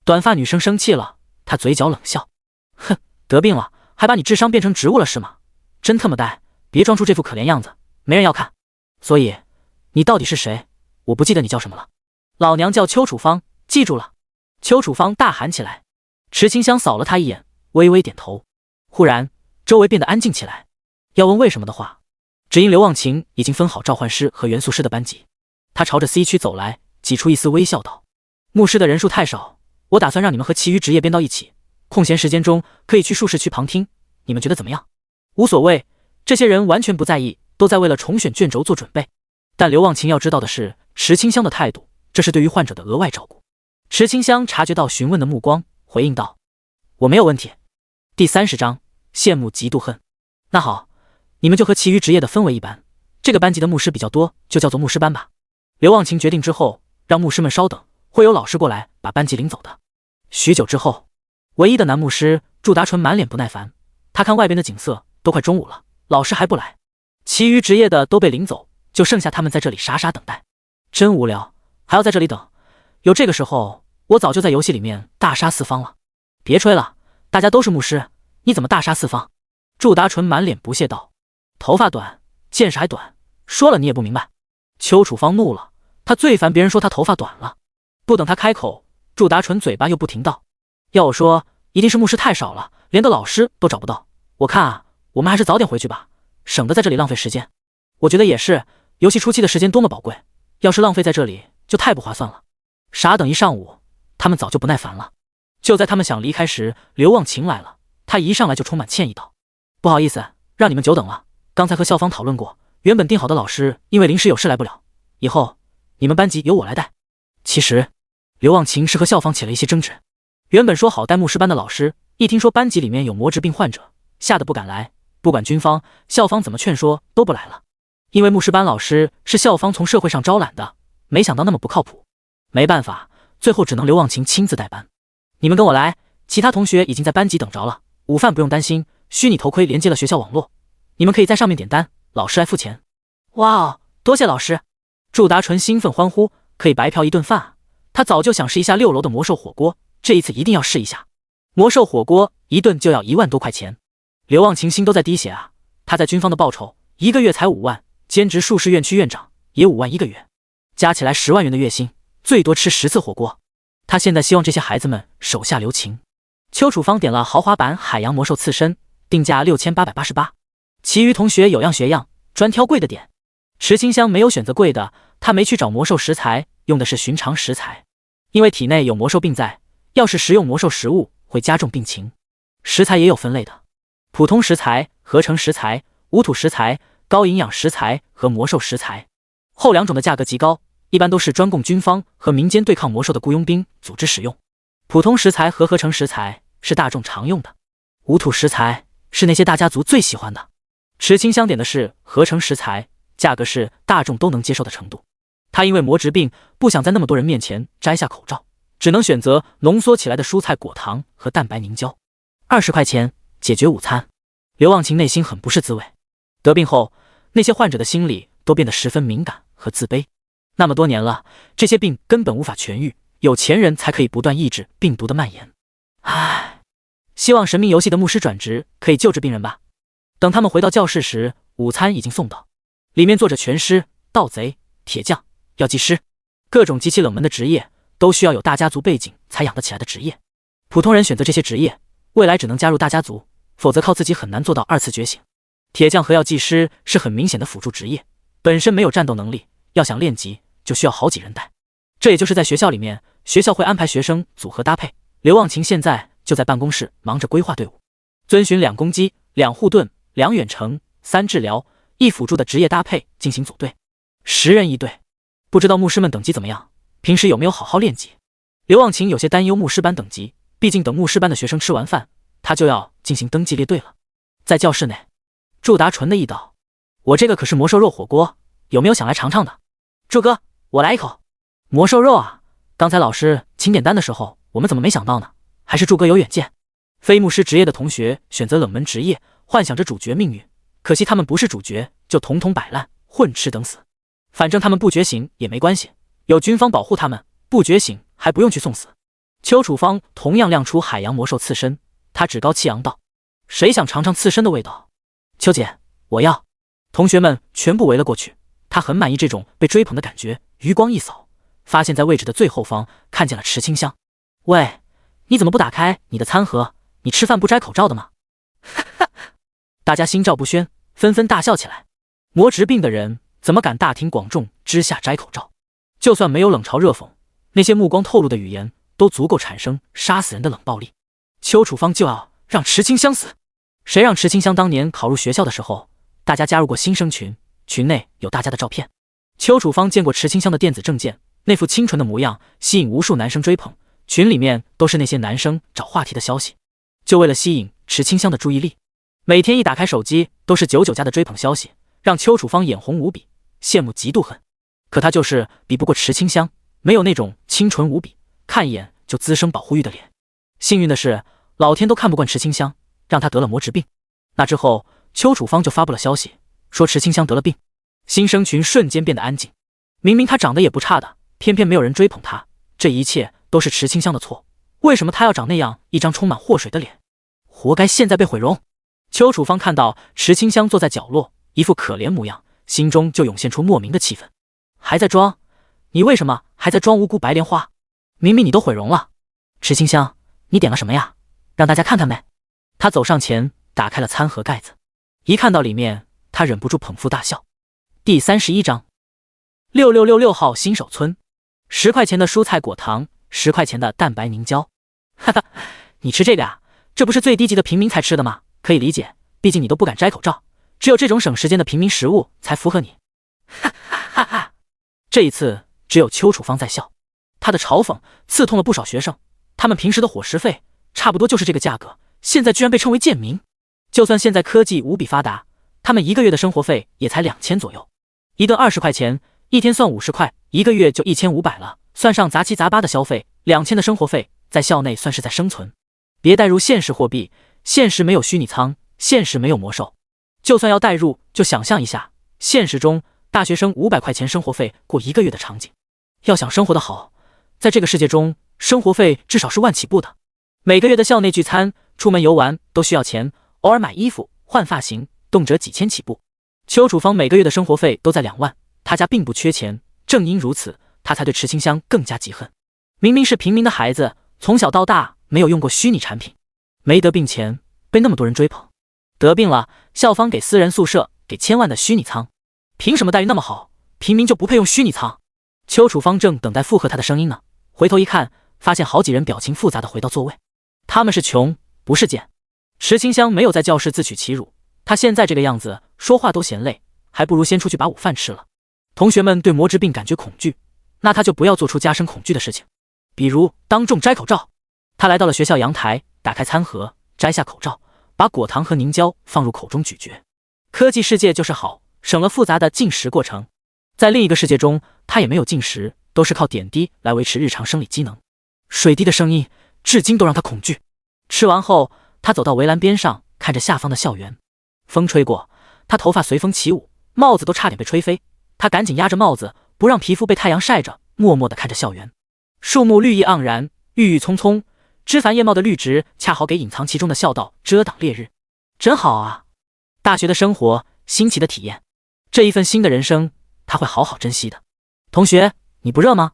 短发女生生气了，她嘴角冷笑：“哼，得病了，还把你智商变成植物了是吗？真特么呆，别装出这副可怜样子，没人要看。所以，你到底是谁？我不记得你叫什么了。”老娘叫邱楚芳，记住了。邱楚芳大喊起来。池清香扫了他一眼，微微点头。忽然，周围变得安静起来。要问为什么的话，只因刘忘情已经分好召唤师和元素师的班级。他朝着 C 区走来，挤出一丝微笑道：“牧师的人数太少，我打算让你们和其余职业编到一起，空闲时间中可以去术士区旁听，你们觉得怎么样？”无所谓，这些人完全不在意，都在为了重选卷轴做准备。但刘忘情要知道的是池清香的态度，这是对于患者的额外照顾。池清香察觉到询问的目光，回应道：“我没有问题。”第30章，羡慕嫉妒恨。那好，你们就和其余职业的分为一班，这个班级的牧师比较多，就叫做牧师班吧。刘忘情决定之后，让牧师们稍等，会有老师过来把班级领走的。许久之后，唯一的男牧师祝达纯满脸不耐烦，他看外边的景色，都快中午了，老师还不来，其余职业的都被领走，就剩下他们在这里傻傻等待，真无聊，还要在这里等。有这个时候，我早就在游戏里面大杀四方了。别吹了，大家都是牧师，你怎么大杀四方？祝达纯满脸不屑道：“头发短，见识还短，说了你也不明白。”邱楚芳怒了，他最烦别人说他头发短了。不等他开口，祝达纯嘴巴又不停道：“要我说，一定是牧师太少了，连个老师都找不到。我看啊，我们还是早点回去吧，省得在这里浪费时间。”我觉得也是，游戏初期的时间多么宝贵，要是浪费在这里，就太不划算了。傻等一上午，他们早就不耐烦了。就在他们想离开时，刘忘情来了。他一上来就充满歉意道：“不好意思，让你们久等了。刚才和校方讨论过，原本定好的老师因为临时有事来不了，以后你们班级由我来带。”其实，刘忘情是和校方起了一些争执。原本说好带牧师班的老师，一听说班级里面有魔质病患者，吓得不敢来。不管军方、校方怎么劝说，都不来了。因为牧师班老师是校方从社会上招揽的，没想到那么不靠谱。没办法，最后只能刘忘情亲自带班。你们跟我来，其他同学已经在班级等着了，午饭不用担心，虚拟头盔连接了学校网络，你们可以在上面点单，老师来付钱。哇哦，多谢老师！祝达纯兴奋欢呼，可以白嫖一顿饭啊！他早就想试一下6楼的魔兽火锅，这一次一定要试一下。魔兽火锅一顿就要1万多块钱，刘忘情心都在滴血啊！他在军方的报酬1个月才5万，兼职术士院区院长也5万1个月，加起来10万元的月薪，最多吃10次火锅。他现在希望这些孩子们手下留情。邱楚芳点了豪华版海洋魔兽刺身，定价6888，其余同学有样学样，专挑贵的点。池清香没有选择贵的，他没去找魔兽食材，用的是寻常食材，因为体内有魔兽病在，要是食用魔兽食物会加重病情。食材也有分类的，普通食材、合成食材、无土食材、高营养食材和魔兽食材，后两种的价格极高，一般都是专供军方和民间对抗魔兽的雇佣兵组织使用。普通食材和合成食材是大众常用的，无土食材是那些大家族最喜欢的。池清香点的是合成食材，价格是大众都能接受的程度。他因为魔质病，不想在那么多人面前摘下口罩，只能选择浓缩起来的蔬菜果糖和蛋白凝胶。20块钱解决午餐。刘忘情内心很不是滋味。得病后，那些患者的心理都变得十分敏感和自卑。那么多年了，这些病根本无法痊愈，有钱人才可以不断抑制病毒的蔓延。唉，希望神明游戏的牧师转职可以救治病人吧。等他们回到教室时，午餐已经送到，里面坐着拳师、盗贼、铁匠、药剂师，各种极其冷门的职业，都需要有大家族背景才养得起来的职业。普通人选择这些职业，未来只能加入大家族，否则靠自己很难做到2次觉醒。铁匠和药剂师是很明显的辅助职业，本身没有战斗能力，要想练级就需要好几人带。这也就是在学校里面，学校会安排学生组合搭配。刘忘情现在就在办公室忙着规划队伍，遵循2攻击、2护盾、2远程、3治疗、1辅助的职业搭配进行组队，10人一队。不知道牧师们等级怎么样，平时有没有好好练级？刘忘情有些担忧牧师班等级，毕竟等牧师班的学生吃完饭，他就要进行登记列队了。在教室内，祝达纯的意道：“我这个可是魔兽肉火锅，有没有想来尝尝的？”祝哥，我来一口。魔兽肉啊，刚才老师请点单的时候，我们怎么没想到呢？还是祝哥有远见。非牧师职业的同学选择冷门职业，幻想着主角命运，可惜他们不是主角，就统统摆烂，混吃等死。反正他们不觉醒也没关系，有军方保护他们，不觉醒还不用去送死。邱楚芳同样亮出海洋魔兽刺身，他趾高气扬道：“谁想尝尝刺身的味道？”邱姐，我要。同学们全部围了过去，他很满意这种被追捧的感觉，余光一扫，发现在位置的最后方看见了池清香。喂，你怎么不打开你的餐盒？你吃饭不摘口罩的吗？大家心照不宣，纷纷大笑起来。魔职病的人怎么敢大庭广众之下摘口罩？就算没有冷嘲热讽，那些目光透露的语言都足够产生杀死人的冷暴力。邱楚芳就要让池清香死。谁让池清香当年考入学校的时候，大家加入过新生群，群内有大家的照片。邱楚芳见过池清香的电子证件，那副清纯的模样吸引无数男生追捧，群里面都是那些男生找话题的消息。就为了吸引池清香的注意力，每天一打开手机都是99加的追捧消息，让邱楚芳眼红无比，羡慕嫉妒恨。可她就是比不过池清香，没有那种清纯无比，看一眼就滋生保护欲的脸。幸运的是，老天都看不惯池清香，让她得了魔职病。那之后，邱楚芳就发布了消息，说池清香得了病。新生群瞬间变得安静。明明她长得也不差的，偏偏没有人追捧她，这一切都是池清香的错。为什么她要长那样一张充满祸水的脸？活该现在被毁容。邱楚芳看到池清香坐在角落，一副可怜模样，心中就涌现出莫名的气愤。还在装？你为什么还在装无辜白莲花？明明你都毁容了。池清香，你点了什么呀？让大家看看呗。他走上前，打开了餐盒盖子，一看到里面，他忍不住捧腹大笑。第31章6666号新手村，10块钱的蔬菜果糖，10块钱的蛋白凝胶。哈哈，你吃这个呀？这不是最低级的平民才吃的吗？可以理解，毕竟你都不敢摘口罩，只有这种省时间的平民食物才符合你。哈哈哈哈！这一次只有邱楚芳在笑，他的嘲讽刺痛了不少学生。他们平时的伙食费差不多就是这个价格，现在居然被称为贱民。就算现在科技无比发达，他们一个月的生活费也才2000左右，一顿20块钱，一天算50块，一个月就1500了。算上杂七杂八的消费，2000的生活费在校内算是在生存。别带入现实货币，现实没有虚拟仓，现实没有魔兽。就算要带入，就想象一下，现实中大学生500块钱生活费过一个月的场景。要想生活得好，在这个世界中，生活费至少是万起步的。每个月的校内聚餐、出门游玩都需要钱，偶尔买衣服、换发型，动辄几千起步。邱楚芳每个月的生活费都在2万，他家并不缺钱，正因如此，他才对池清香更加嫉恨。明明是平民的孩子，从小到大没有用过虚拟产品，没得病前被那么多人追捧，得病了校方给私人宿舍给1000万的虚拟舱，凭什么待遇那么好，平民就不配用虚拟舱？邱楚芳正等待附和他的声音呢，回头一看，发现好几人表情复杂的回到座位。他们是穷，不是贱。池清香没有在教室自取其辱，他现在这个样子，说话都嫌累，还不如先出去把午饭吃了。同学们对魔职病感觉恐惧，那他就不要做出加深恐惧的事情，比如当众摘口罩。他来到了学校阳台，打开餐盒，摘下口罩，把果糖和凝胶放入口中咀嚼。科技世界就是好，省了复杂的进食过程。在另一个世界中，他也没有进食，都是靠点滴来维持日常生理机能。水滴的声音至今都让他恐惧。吃完后，他走到围栏边上，看着下方的校园。风吹过，他头发随风起舞，帽子都差点被吹飞。他赶紧压着帽子，不让皮肤被太阳晒着，默默地看着校园。树木绿意盎然，郁郁葱葱，枝繁叶茂的绿植恰好给隐藏其中的校道遮挡烈日，真好啊！大学的生活，新奇的体验，这一份新的人生，他会好好珍惜的。同学，你不热吗？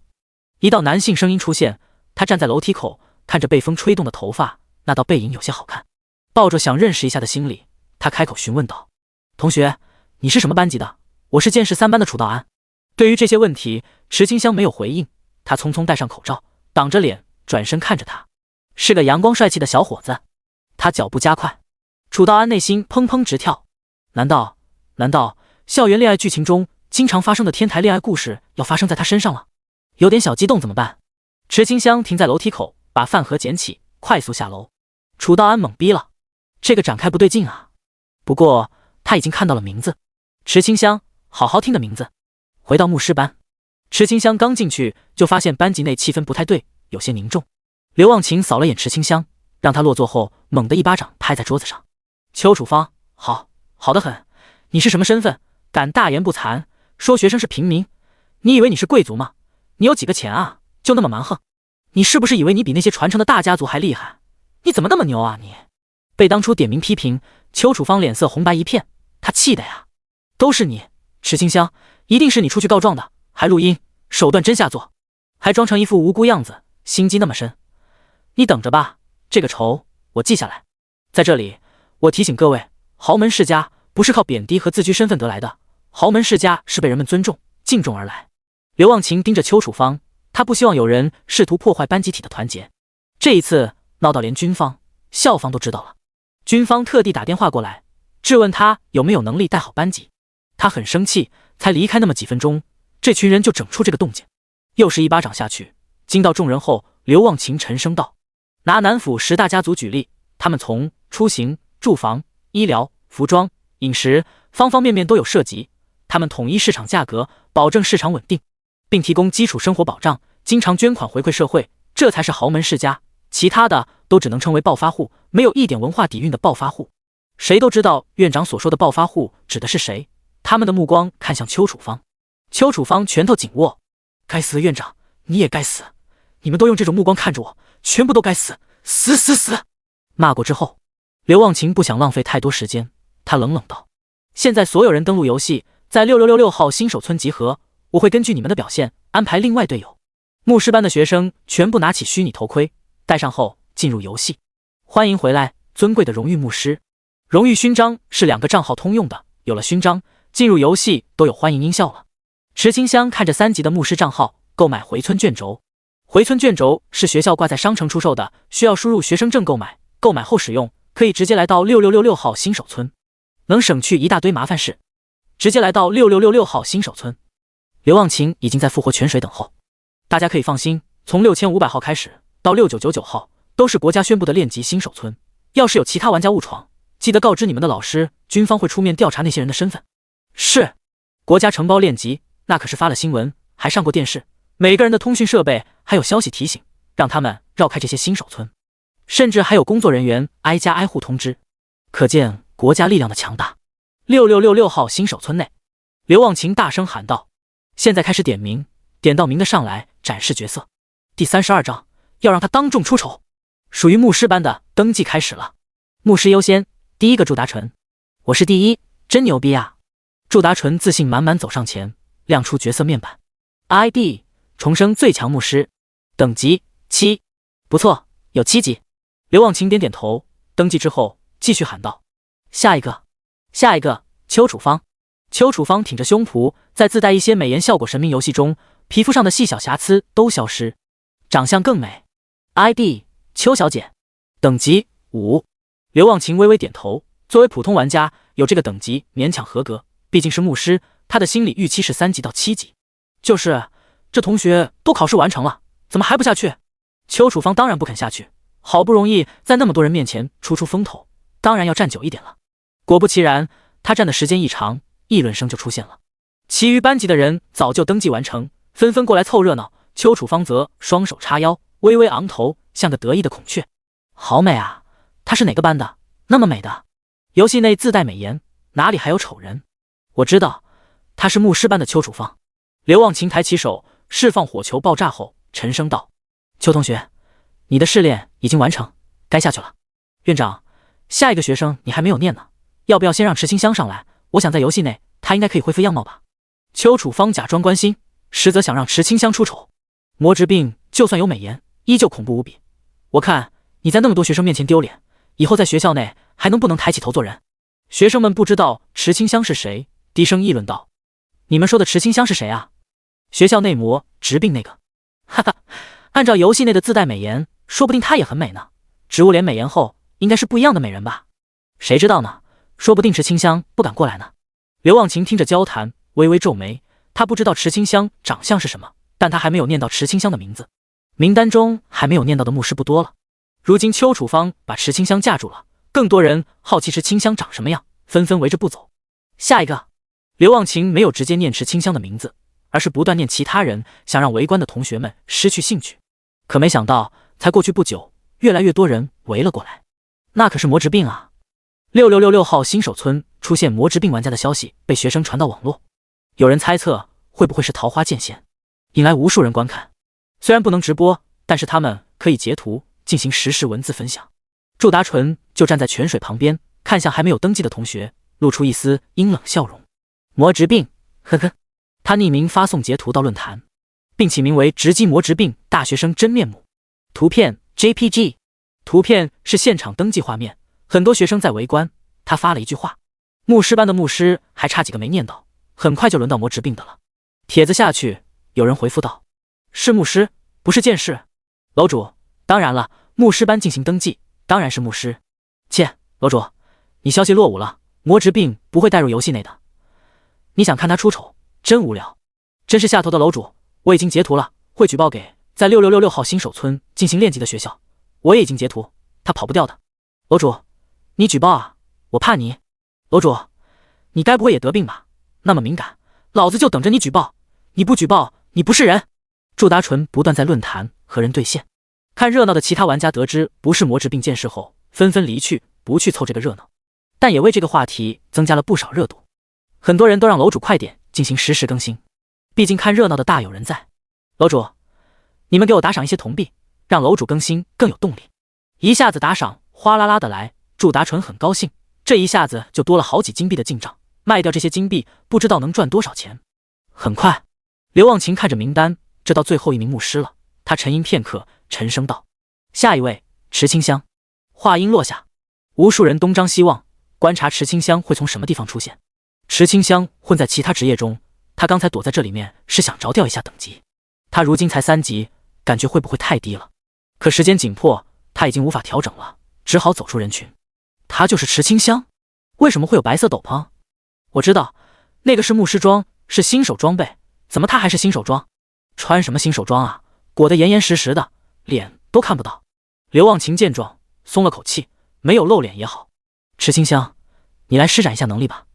一道男性声音出现，他站在楼梯口，看着被风吹动的头发，那道背影有些好看。抱着想认识一下的心理，他开口询问道：“同学，你是什么班级的？我是剑士3班的楚道安。”对于这些问题，池清香没有回应，他匆匆戴上口罩，挡着脸，转身看着他，是个阳光帅气的小伙子。他脚步加快，楚道安内心砰砰直跳，难道校园恋爱剧情中经常发生的天台恋爱故事要发生在他身上了？有点小激动怎么办？池清香停在楼梯口，把饭盒捡起，快速下楼。楚道安懵逼了，这个展开不对劲啊！不过他已经看到了名字，池清香，好好听的名字。回到牧师班，池清香刚进去就发现班级内气氛不太对，有些凝重。刘忘情扫了眼池清香，让他落座后，猛地一巴掌拍在桌子上。邱楚芳，好得很，你是什么身份？敢大言不惭，说学生是平民？你以为你是贵族吗？你有几个钱啊？就那么蛮横？你是不是以为你比那些传承的大家族还厉害？你怎么那么牛啊你？被当初点名批评，邱楚芳脸色红白一片，他气的呀！都是你，池清香，一定是你出去告状的，还录音，手段真下作，还装成一副无辜样子，心机那么深。你等着吧，这个仇我记下来。在这里，我提醒各位，豪门世家不是靠贬低和自居身份得来的，豪门世家是被人们尊重、敬重而来。刘忘情盯着邱楚芳，他不希望有人试图破坏班集体的团结。这一次闹到连军方、校方都知道了。军方特地打电话过来，质问他有没有能力带好班级。他很生气，才离开那么几分钟，这群人就整出这个动静。又是一巴掌下去，惊到众人后，刘忘情沉声道：拿南府10大家族举例，他们从出行、住房、医疗、服装、饮食方方面面都有涉及，他们统一市场价格，保证市场稳定，并提供基础生活保障，经常捐款回馈社会，这才是豪门世家。其他的都只能称为暴发户，没有一点文化底蕴的暴发户。谁都知道院长所说的暴发户指的是谁。他们的目光看向邱楚芳，邱楚芳拳头紧握，该死的院长，你也该死！你们都用这种目光看着我，全部都该死！死死死！骂过之后，刘忘情不想浪费太多时间，他冷冷道：现在所有人登录游戏，在6666号新手村集合，我会根据你们的表现安排另外队友。牧师班的学生全部拿起虚拟头盔，戴上后进入游戏。欢迎回来，尊贵的荣誉牧师。荣誉勋章是2个账号通用的，有了勋章，进入游戏都有欢迎音效了。池清香看着3级的牧师账号，购买回村卷轴。回村卷轴是学校挂在商城出售的，需要输入学生证购买，购买后使用，可以直接来到6666号新手村，能省去一大堆麻烦事。直接来到6666号新手村，刘忘情已经在复活泉水等候。大家可以放心，从6500号开始到6999号都是国家宣布的练级新手村，要是有其他玩家误闯，记得告知你们的老师，军方会出面调查那些人的身份。是，国家承包练级，那可是发了新闻，还上过电视，每个人的通讯设备还有消息提醒，让他们绕开这些新手村，甚至还有工作人员挨家挨户通知，可见国家力量的强大。6666号新手村内，刘忘情大声喊道：现在开始点名，点到名的上来展示角色。第32章，要让他当众出丑。属于牧师班的登记开始了，牧师优先，第一个祝达纯。我是第一，真牛逼啊！祝达纯自信满满走上前，亮出角色面板。ID 重生最强牧师，等级7，不错，有7级。刘忘情点点头，登记之后继续喊道：下一个，下一个，邱楚芳。邱楚芳挺着胸脯，在自带一些美颜效果神明游戏中，皮肤上的细小瑕疵都消失，长相更美。ID 邱小姐，等级5。刘忘情微微点头，作为普通玩家，有这个等级勉强合格，毕竟是牧师，他的心理预期是3级到7级。就是这同学都考试完成了，怎么还不下去？邱楚芳当然不肯下去，好不容易在那么多人面前出风头，当然要站久一点了。果不其然，他站的时间一长，议论声就出现了。其余班级的人早就登记完成，纷纷过来凑热闹。邱楚芳则双手叉腰，微微昂头，像个得意的孔雀。好美啊！她是哪个班的？那么美的？游戏内自带美颜，哪里还有丑人？我知道，她是牧师班的邱楚芳。刘忘情抬起手，释放火球爆炸后，沉声道：邱同学，你的试炼已经完成，该下去了。院长，下一个学生你还没有念呢，要不要先让池清香上来？我想在游戏内，她应该可以恢复样貌吧？邱楚芳假装关心，实则想让池清香出丑。魔质病就算有美颜，依旧恐怖无比。我看你在那么多学生面前丢脸，以后在学校内还能不能抬起头做人？学生们不知道池清香是谁，低声议论道：你们说的池清香是谁啊？学校内魔质病那个。哈哈，按照游戏内的自带美颜，说不定她也很美呢。植物脸美颜后应该是不一样的美人吧？谁知道呢？说不定池清香不敢过来呢。刘忘情听着交谈，微微皱眉。他不知道池清香长相是什么，但他还没有念到池清香的名字。名单中还没有念到的牧师不多了。如今邱楚芳把池清香架住了，更多人好奇池清香长什么样，纷纷围着不走。下一个，刘忘情没有直接念池清香的名字，而是不断念其他人，想让围观的同学们失去兴趣。可没想到，才过去不久，越来越多人围了过来。那可是魔职病啊！6666号新手村出现魔职病玩家的消息被学生传到网络，有人猜测会不会是桃花剑仙，引来无数人观看。虽然不能直播，但是他们可以截图进行实时文字分享。祝达纯就站在泉水旁边，看向还没有登记的同学，露出一丝阴冷笑容。魔职病，呵呵。他匿名发送截图到论坛，并起名为“直击魔职病大学生真面目”。图片 JPG， 图片是现场登记画面，很多学生在围观。他发了一句话：牧师班的牧师还差几个没念到，很快就轮到魔职病的了。帖子下去，有人回复道：是牧师，不是剑士。楼主，当然了，牧师班进行登记，当然是牧师。切，楼主，你消息落伍了，魔职病不会带入游戏内的。你想看他出丑，真无聊。真是下头的楼主，我已经截图了，会举报给在6666号新手村进行练级的学校。我也已经截图，他跑不掉的。楼主，你举报啊，我怕你。楼主，你该不会也得病吧？那么敏感，老子就等着你举报。你不举报，你不是人。祝达纯不断在论坛和人对线，看热闹的其他玩家得知不是魔职病剑士后，纷纷离去，不去凑这个热闹，但也为这个话题增加了不少热度。很多人都让楼主快点进行实时更新，毕竟看热闹的大有人在。楼主，你们给我打赏一些铜币，让楼主更新更有动力。一下子打赏哗啦啦的来，祝达纯很高兴，这一下子就多了好几金币的进账，卖掉这些金币不知道能赚多少钱。很快，刘忘情看着名单，这到最后一名牧师了。他沉吟片刻，沉声道：下一位，池清香。话音落下，无数人东张西望，观察池清香会从什么地方出现。池清香混在其他职业中，他刚才躲在这里面是想着调一下等级。他如今才3级，感觉会不会太低了？可时间紧迫，他已经无法调整了，只好走出人群。他就是池清香？为什么会有白色斗篷？我知道，那个是牧师装，是新手装备，怎么他还是新手装？穿什么新手装啊？裹得严严实实的，脸都看不到。刘忘情见状松了口气，没有露脸也好。池清香，你来施展一下能力吧。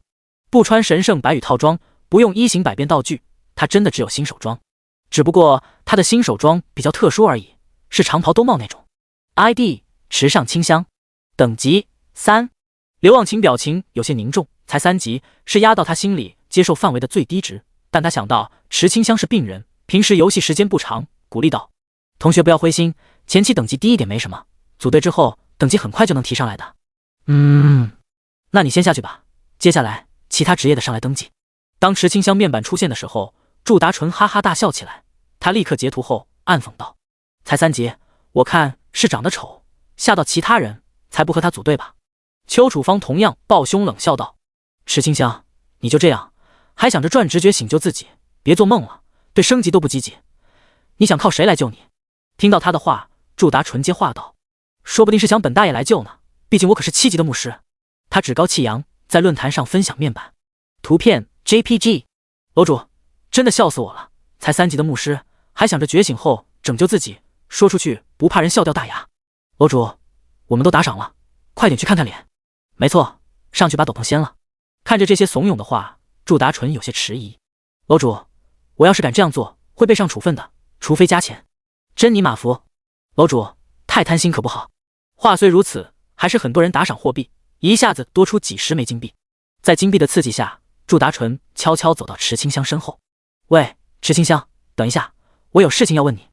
不穿神圣白羽套装，不用1形百变道具，他真的只有新手装，只不过他的新手装比较特殊而已，是长袍兜帽那种。ID 池上清香，等级3。刘忘情表情有些凝重，才3级，是压到他心里接受范围的最低值。但他想到池清香是病人，平时游戏时间不长，鼓励道：同学不要灰心，前期等级低一点没什么，组队之后等级很快就能提上来的。那你先下去吧，接下来其他职业的上来登记。当池清香面板出现的时候，祝达纯哈哈大笑起来。他立刻截图后暗讽道：才3级，我看是长得丑，吓到其他人才不和他组队吧。邱楚芳同样抱胸冷笑道：池清香，你就这样还想着转直觉醒救自己，别做梦了，对升级都不积极，你想靠谁来救你？听到他的话，祝达纯接话道：说不定是想本大爷来救呢，毕竟我可是7级的牧师。他趾高气扬，在论坛上分享面板图片 JPG。 楼主，真的笑死我了，才3级的牧师还想着觉醒后拯救自己，说出去不怕人笑掉大牙。楼主，我们都打赏了，快点去看看脸。没错，上去把斗篷掀了。看着这些怂恿的话，祝达纯有些迟疑。楼主，我要是敢这样做会被上处分的，除非加钱。真尼玛服。楼主，太贪心可不好。话虽如此，还是很多人打赏货币，一下子多出几10枚金币。在金币的刺激下，祝达纯悄悄走到池清香身后。喂，池清香，等一下，我有事情要问你。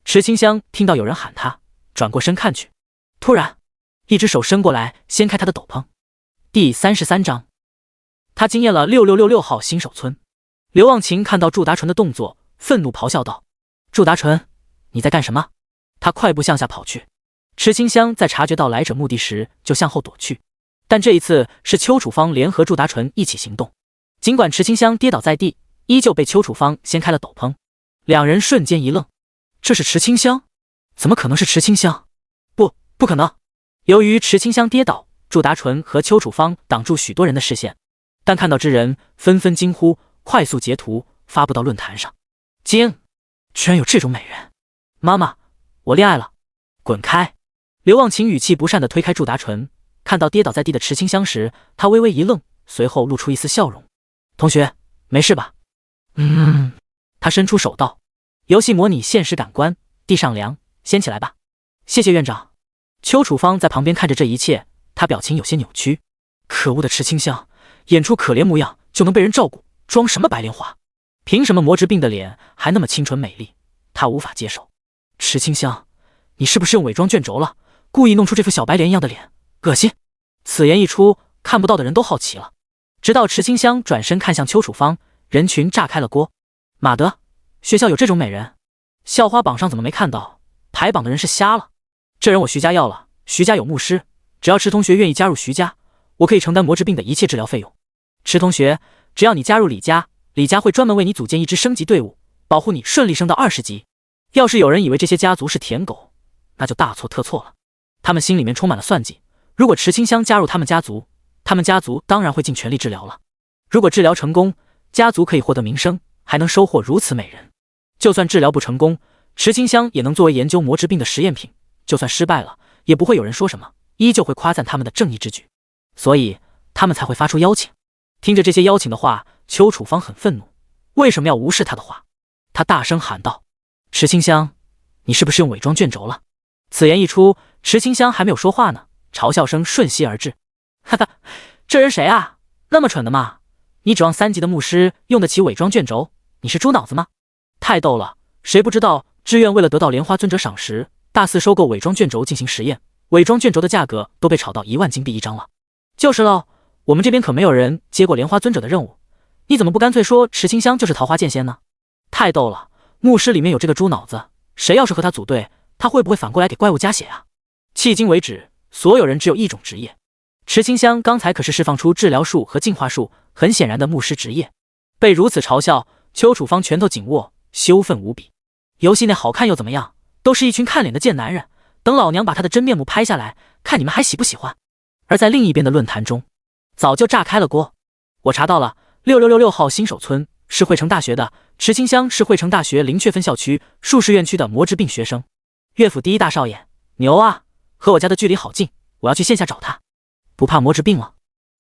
池清香听到有人喊他，转过身看去，突然一只手伸过来掀开他的斗篷。第33章，他惊艳了6666号新手村。刘忘情看到祝达纯的动作，愤怒咆哮道：祝达纯，你在干什么？他快步向下跑去。池清香在察觉到来者目的时就向后躲去，但这一次是邱楚芳联合祝达纯一起行动。尽管池清香跌倒在地，依旧被邱楚芳掀开了斗篷。两人瞬间一愣，这是池清香？怎么可能是池清香？不可能！由于池清香跌倒，祝达淳和邱楚芳挡住许多人的视线，但看到之人纷纷惊呼，快速截图发布到论坛上。惊！居然有这种美人！妈妈，我恋爱了！滚开！刘忘情语气不善地推开祝达淳，看到跌倒在地的池清香时，他微微一愣，随后露出一丝笑容。同学，没事吧？他伸出手道。游戏模拟现实感官，地上凉，先起来吧。谢谢院长。邱楚芳在旁边看着这一切，她表情有些扭曲。可恶的池清香，演出可怜模样就能被人照顾，装什么白莲花？凭什么魔之病的脸还那么清纯美丽？她无法接受。池清香，你是不是用伪装卷轴了？故意弄出这副小白莲一样的脸，恶心！此言一出，看不到的人都好奇了。直到池清香转身看向邱楚芳，人群炸开了锅。马德，学校有这种美人？校花榜上怎么没看到？排榜的人是瞎了？这人我徐家要了，徐家有牧师，只要池同学愿意加入徐家，我可以承担魔之病的一切治疗费用。池同学，只要你加入李家，李家会专门为你组建一支升级队伍，保护你顺利升到20级。要是有人以为这些家族是舔狗，那就大错特错了。他们心里面充满了算计，如果池清香加入他们家族，他们家族当然会尽全力治疗了。如果治疗成功，家族可以获得名声，还能收获如此美人。就算治疗不成功，池清香也能作为研究魔之病的实验品，就算失败了，也不会有人说什么，依旧会夸赞他们的正义之举。所以他们才会发出邀请。听着这些邀请的话，邱楚芳很愤怒，为什么要无视他的话？他大声喊道：池清香，你是不是用伪装卷轴了？此言一出，池清香还没有说话呢，嘲笑声瞬息而至。哈哈，这人谁啊？那么蠢的吗？你指望3级的牧师用得起伪装卷轴？你是猪脑子吗？太逗了，谁不知道志愿为了得到莲花尊者赏识，大肆收购伪装卷轴进行实验，伪装卷轴的价格都被炒到1万金币一张了。就是喽，我们这边可没有人接过莲花尊者的任务，你怎么不干脆说池清香就是桃花剑仙呢？太逗了，牧师里面有这个猪脑子，谁要是和他组队，他会不会反过来给怪物加血啊？迄今为止，所有人只有一种职业。池清香刚才可是释放出治疗术和净化术，很显然的牧师职业。被如此嘲笑，邱楚芳拳头紧握，羞愤无比。游戏内好看又怎么样？都是一群看脸的贱男人，等老娘把他的真面目拍下来，看你们还喜不喜欢。而在另一边的论坛中，早就炸开了锅。我查到了，6666号新手村是汇成大学的，池清香是汇成大学灵雀分校区术士院区的魔之病学生。乐府第一大少爷，牛啊！和我家的距离好近，我要去线下找他。不怕魔之病了？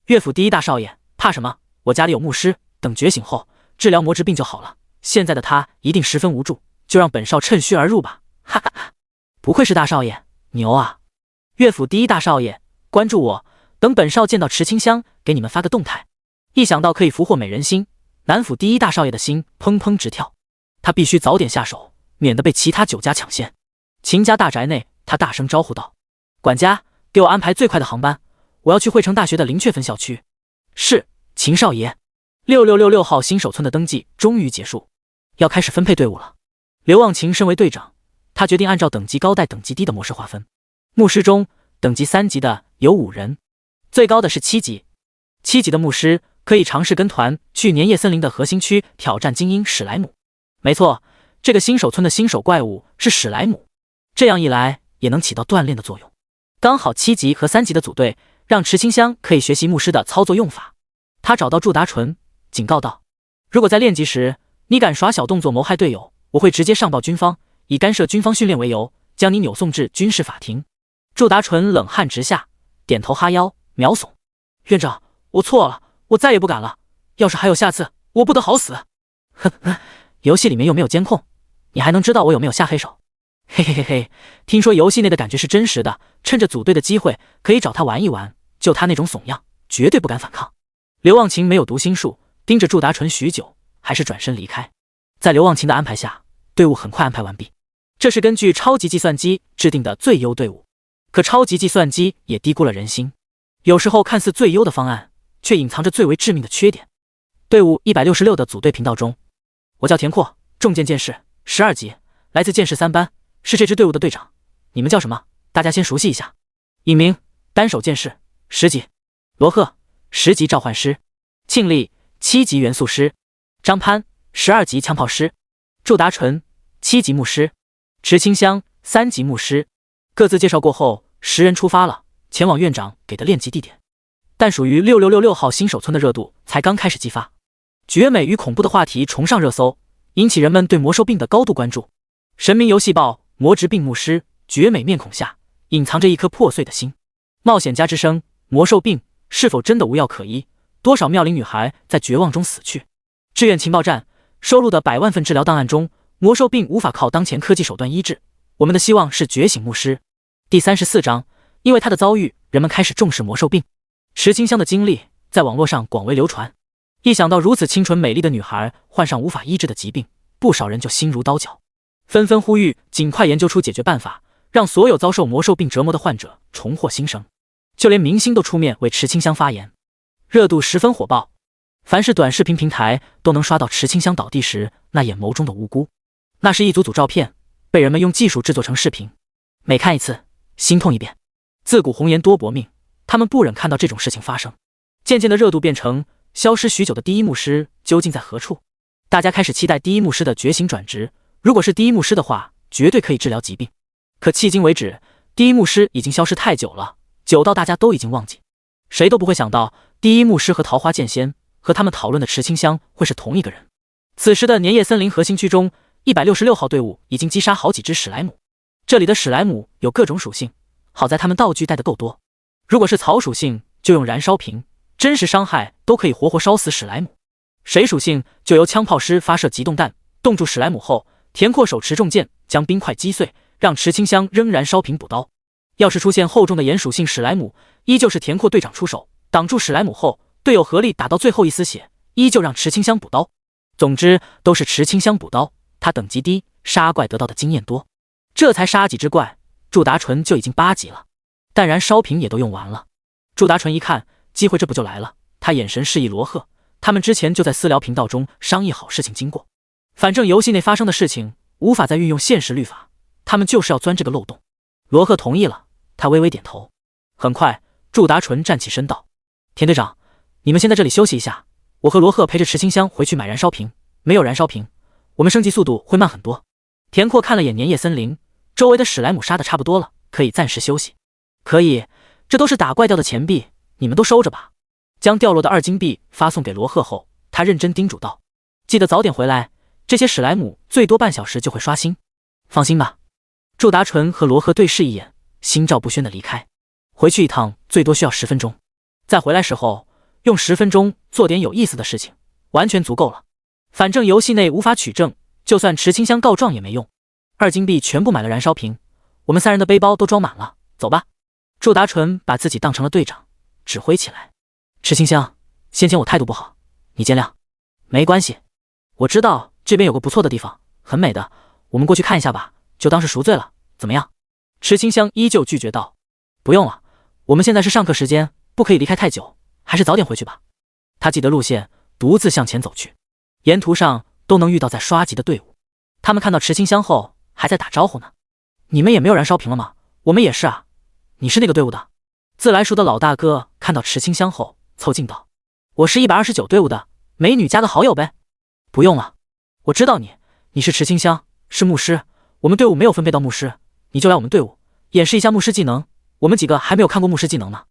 乐府第一大少爷，怕什么？我家里有牧师，等觉醒后治疗魔之病就好了。现在的他一定十分无助，就让本少趁虚而入吧。哈哈哈！不愧是大少爷，牛啊！乐府第一大少爷，关注我，等本少见到池清香，给你们发个动态。一想到可以俘获美人心，南府第一大少爷的心砰砰直跳。他必须早点下手，免得被其他9家抢先。秦家大宅内，他大声招呼道：管家，给我安排最快的航班，我要去汇成大学的灵雀分校区。是，秦少爷。6666号新手村的登记终于结束，要开始分配队伍了。刘忘情身为队长，他决定按照等级高带等级低的模式划分。牧师中，等级3级的有5人，最高的是7级。7级的牧师可以尝试跟团去年夜森林的核心区挑战精英史莱姆。没错，这个新手村的新手怪物是史莱姆，这样一来也能起到锻炼的作用。刚好7级和3级的组队，让池清香可以学习牧师的操作用法。他找到祝达淳，警告道：如果在练级时你敢耍小动作谋害队友，我会直接上报军方，以干涉军方训练为由，将你扭送至军事法庭。祝达淳冷汗直下，点头哈腰，秒怂：院长，我错了，我再也不敢了。要是还有下次，我不得好死。呵呵，游戏里面又没有监控，你还能知道我有没有下黑手？嘿嘿嘿嘿，听说游戏内的感觉是真实的，趁着组队的机会可以找他玩一玩，就他那种怂样，绝对不敢反抗。刘忘情没有读心术，盯着祝达淳许久，还是转身离开。在刘忘情的安排下，队伍很快安排完毕。这是根据超级计算机制定的最优队伍，可超级计算机也低估了人心，有时候看似最优的方案，却隐藏着最为致命的缺点。队伍166的组队频道中，我叫田阔，重剑剑士，12级，来自剑士3班，是这支队伍的队长。你们叫什么？大家先熟悉一下。尹明，单手剑士，10级。罗赫，10级召唤师。庆历，7级元素师。张潘，12级枪炮师。祝达淳，7级牧师。池清香，3级牧师。各自介绍过后，10人出发了。前往院长给的练级地点。但属于6666号新手村的热度才刚开始激发，绝美与恐怖的话题重上热搜，引起人们对魔兽病的高度关注。神明游戏报魔职病牧师绝美面孔下隐藏着一颗破碎的心。冒险家之声，魔兽病是否真的无药可医？多少妙龄女孩在绝望中死去？志愿情报站收录的100万份治疗档案中，魔兽病无法靠当前科技手段医治，我们的希望是觉醒牧师。第34章，因为他的遭遇，人们开始重视魔兽病。池清香的经历在网络上广为流传，一想到如此清纯美丽的女孩患上无法医治的疾病，不少人就心如刀绞，纷纷呼吁尽快研究出解决办法，让所有遭受魔兽病折磨的患者重获新生。就连明星都出面为池清香发言，热度十分火爆。凡是短视频平台都能刷到池清香倒地时那眼眸中的无辜，那是一组组照片，被人们用技术制作成视频，每看一次心痛一遍。自古红颜多薄命，他们不忍看到这种事情发生。渐渐的热度变成消失许久的第一牧师究竟在何处？大家开始期待第一牧师的觉醒转职，如果是第一牧师的话，绝对可以治疗疾病。可迄今为止，第一牧师已经消失太久了，久到大家都已经忘记。谁都不会想到，第一牧师和桃花剑仙和他们讨论的池清香会是同一个人。此时的年夜森林核心区中，166号队伍已经击杀好几只史莱姆。这里的史莱姆有各种属性，好在他们道具带的够多。如果是草属性，就用燃烧瓶，真实伤害都可以活活烧死史莱姆。水属性就由枪炮师发射极冻弹，冻住史莱姆后，田阔手持重剑将冰块击碎，让池清香扔燃烧瓶补刀。要是出现厚重的盐属性史莱姆，依旧是田阔队长出手挡住史莱姆后，队友合力打到最后一丝血，依旧让池清香补刀。总之都是池清香补刀，他等级低，杀怪得到的经验多。这才杀几只怪，祝达纯就已经8级了，但燃烧瓶也都用完了。祝达纯一看机会，这不就来了？他眼神示意罗赫，他们之前就在私聊频道中商议好事情经过，反正游戏内发生的事情无法再运用现实律法，他们就是要钻这个漏洞。罗赫同意了，他微微点头。很快，祝达纯站起身道：“田队长，你们先在这里休息一下，我和罗赫陪着池清香回去买燃烧瓶。没有燃烧瓶，我们升级速度会慢很多。”田阔看了眼年夜森林，周围的史莱姆杀的差不多了，可以暂时休息。可以，这都是打怪掉的钱币，你们都收着吧。将掉落的2金币发送给罗赫后，他认真叮嘱道：“记得早点回来，这些史莱姆最多半小时就会刷新。放心吧。”祝达纯和罗赫对视一眼，心照不宣的离开。回去一趟最多需要10分钟，再回来时候用10分钟做点有意思的事情，完全足够了。反正游戏内无法取证，就算池清香告状也没用。2金币全部买了燃烧瓶，我们3人的背包都装满了，走吧。祝达纯把自己当成了队长，指挥起来。池清香，先前我态度不好，你见谅。没关系，我知道这边有个不错的地方，很美的，我们过去看一下吧，就当是赎罪了，怎么样？池清香依旧拒绝道：“不用了，我们现在是上课时间，不可以离开太久，还是早点回去吧。”他记得路线，独自向前走去。沿途上都能遇到在刷级的队伍，他们看到池清香后还在打招呼呢。你们也没有燃烧瓶了吗？我们也是啊。你是那个队伍的？自来熟的老大哥看到池清香后凑近道：“我是129队伍的，美女加个好友呗。”不用了，我知道你是池清香，是牧师，我们队伍没有分配到牧师，你就来我们队伍演示一下牧师技能，我们几个还没有看过牧师技能呢。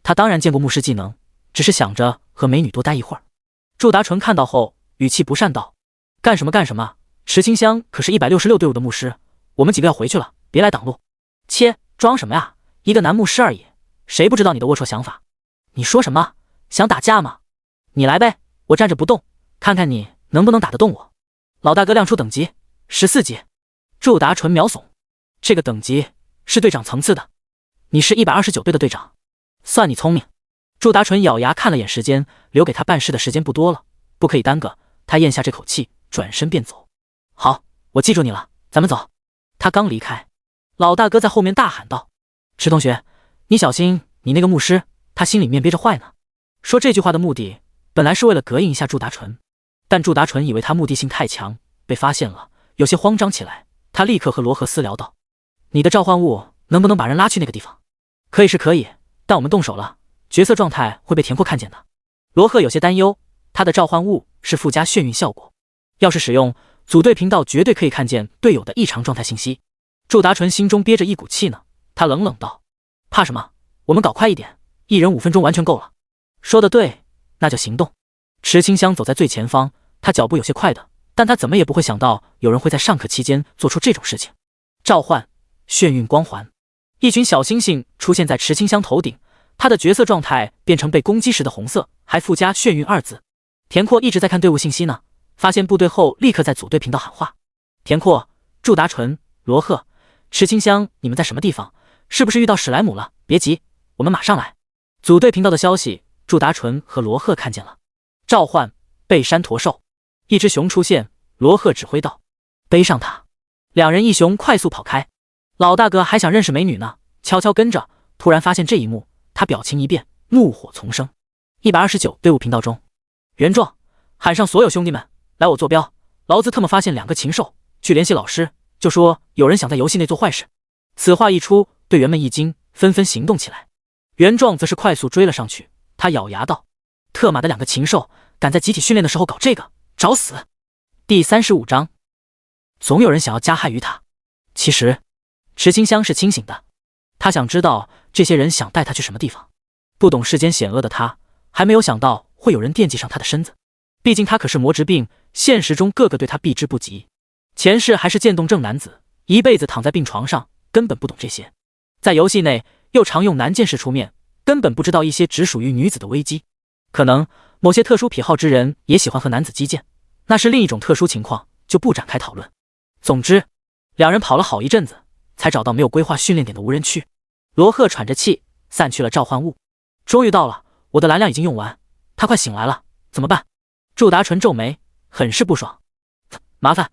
他当然见过牧师技能，只是想着和美女多待一会儿。祝达纯看到后语气不善道：“干什么干什么，池清香可是166队伍的牧师，我们几个要回去了，别来挡路。”切，装什么呀，一个男牧师而已，谁不知道你的龌龊想法？你说什么？想打架吗？你来呗，我站着不动，看看你能不能打得动我。老大哥亮出等级14级。祝达纯秒怂，这个等级是队长层次的，你是129队的队长，算你聪明。祝达纯咬牙看了眼时间，留给他办事的时间不多了，不可以耽搁，他咽下这口气，转身便走。好，我记住你了，咱们走。他刚离开，老大哥在后面大喊道：“池同学，你小心，你那个牧师，他心里面憋着坏呢。”说这句话的目的本来是为了膈应一下祝达纯，但祝达纯以为他目的性太强，被发现了，有些慌张起来。他立刻和罗赫私聊道：“你的召唤物能不能把人拉去那个地方？”“可以是可以，但我们动手了，角色状态会被田阔看见的。”罗赫有些担忧，他的召唤物是附加眩晕效果，要是使用，组队频道绝对可以看见队友的异常状态信息。祝达纯心中憋着一股气呢，他冷冷道：“怕什么？我们搞快一点，1人5分钟完全够了。说得对，那就行动。池清香走在最前方，他脚步有些快的，但他怎么也不会想到有人会在上课期间做出这种事情。召唤眩晕光环，一群小星星出现在池清香头顶，他的角色状态变成被攻击时的红色，还附加眩晕2字。田阔一直在看队伍信息呢，发现部队后立刻在组队频道喊话：田阔、祝达纯、罗赫、池清香，你们在什么地方？是不是遇到史莱姆了？别急，我们马上来。组队频道的消息，祝达纯和罗赫看见了。召唤背山驼兽，一只熊出现，罗赫指挥道：背上它。两人一熊快速跑开。老大哥还想认识美女呢，悄悄跟着，突然发现这一幕，他表情一变，怒火丛生。129队伍频道中，原壮喊上所有兄弟们来我坐标，劳兹特么发现2个禽兽，去联系老师，就说有人想在游戏内做坏事。此话一出，队员们一惊，纷纷行动起来。原壮则是快速追了上去，他咬牙道：特马的2个禽兽敢在集体训练的时候搞这个，找死！第35章，总有人想要加害于他。其实池清香是清醒的，他想知道这些人想带他去什么地方。不懂世间险恶的他，还没有想到会有人惦记上他的身子。毕竟他可是魔职病，现实中个个对他避之不及。前世还是渐冻症男子，一辈子躺在病床上，根本不懂这些。在游戏内又常用男剑士出面，根本不知道一些只属于女子的危机。可能某些特殊癖好之人也喜欢和男子击剑，那是另一种特殊情况，就不展开讨论。总之，两人跑了好一阵子，才找到没有规划训练点的无人区。罗赫喘着气散去了召唤物。终于到了，我的蓝量已经用完，他快醒来了，怎么办？祝达纯皱眉，很是不爽。麻烦，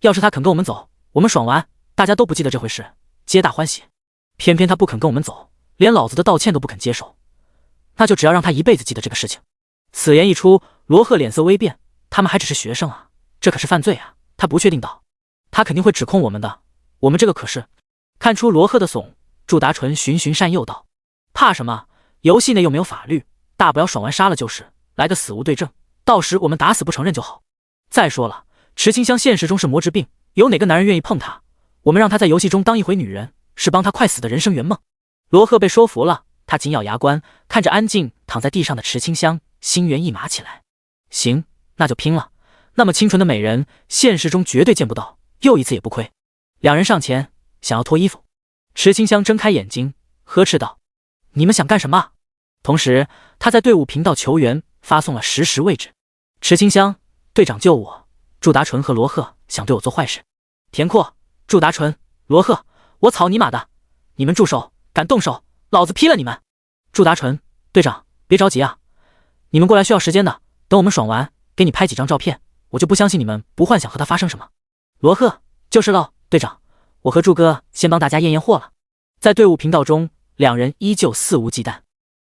要是他肯跟我们走，我们爽完，大家都不记得这回事，皆大欢喜。偏偏他不肯跟我们走，连老子的道歉都不肯接受，那就只要让他一辈子记得这个事情。此言一出，罗赫脸色微变，他们还只是学生啊，这可是犯罪啊！他不确定道，他肯定会指控我们的，我们这个可是……看出罗赫的怂，祝达纯循循善诱道：怕什么？游戏内又没有法律，大不了爽完杀了就是，来个死无对证，到时我们打死不承认就好。再说了，池清香现实中是魔之病，有哪个男人愿意碰她？我们让她在游戏中当一回女人，是帮她快死的人生圆梦。罗赫被说服了，他紧咬牙关，看着安静躺在地上的池清香，心猿意马起来。行，那就拼了！那么清纯的美人，现实中绝对见不到，又一次也不亏。两人上前，想要脱衣服。池清香睁开眼睛，呵斥道：你们想干什么？同时，他在队伍频道求援，发送了实时位置。池清香，队长救我！祝达纯和罗赫想对我做坏事。田阔，祝达纯，罗赫，我操你妈的！你们住手！敢动手，老子劈了你们！祝达纯，队长，别着急啊，你们过来需要时间的，等我们爽完，给你拍几张照片，我就不相信你们不幻想和他发生什么。罗赫，就是喽，队长，我和祝哥先帮大家验验货了。在队伍频道中，两人依旧肆无忌惮，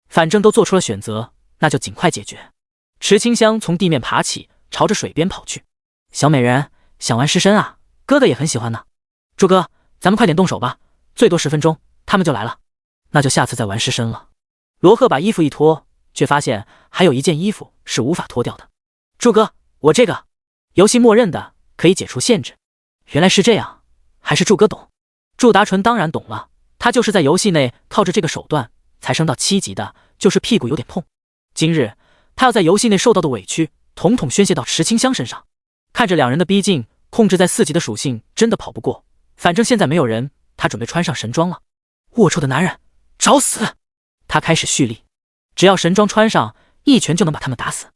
反正都做出了选择，那就尽快解决。池清香从地面爬起，朝着水边跑去。小美人，想玩湿身啊？哥哥也很喜欢呢。祝哥，咱们快点动手吧，最多10分钟，他们就来了。那就下次再玩湿身了。罗赫把衣服一脱，却发现还有一件衣服是无法脱掉的。祝哥，我这个游戏默认的，可以解除限制。原来是这样，还是祝哥懂。祝达纯当然懂了，他就是在游戏内靠着这个手段才升到7级的，就是屁股有点痛。今日他要在游戏内受到的委屈，统统宣泄到池清香身上。看着两人的逼近，控制在4级的属性真的跑不过。反正现在没有人，他准备穿上神装了。龌龊的男人，找死！他开始蓄力，只要神装穿上，一拳就能把他们打死。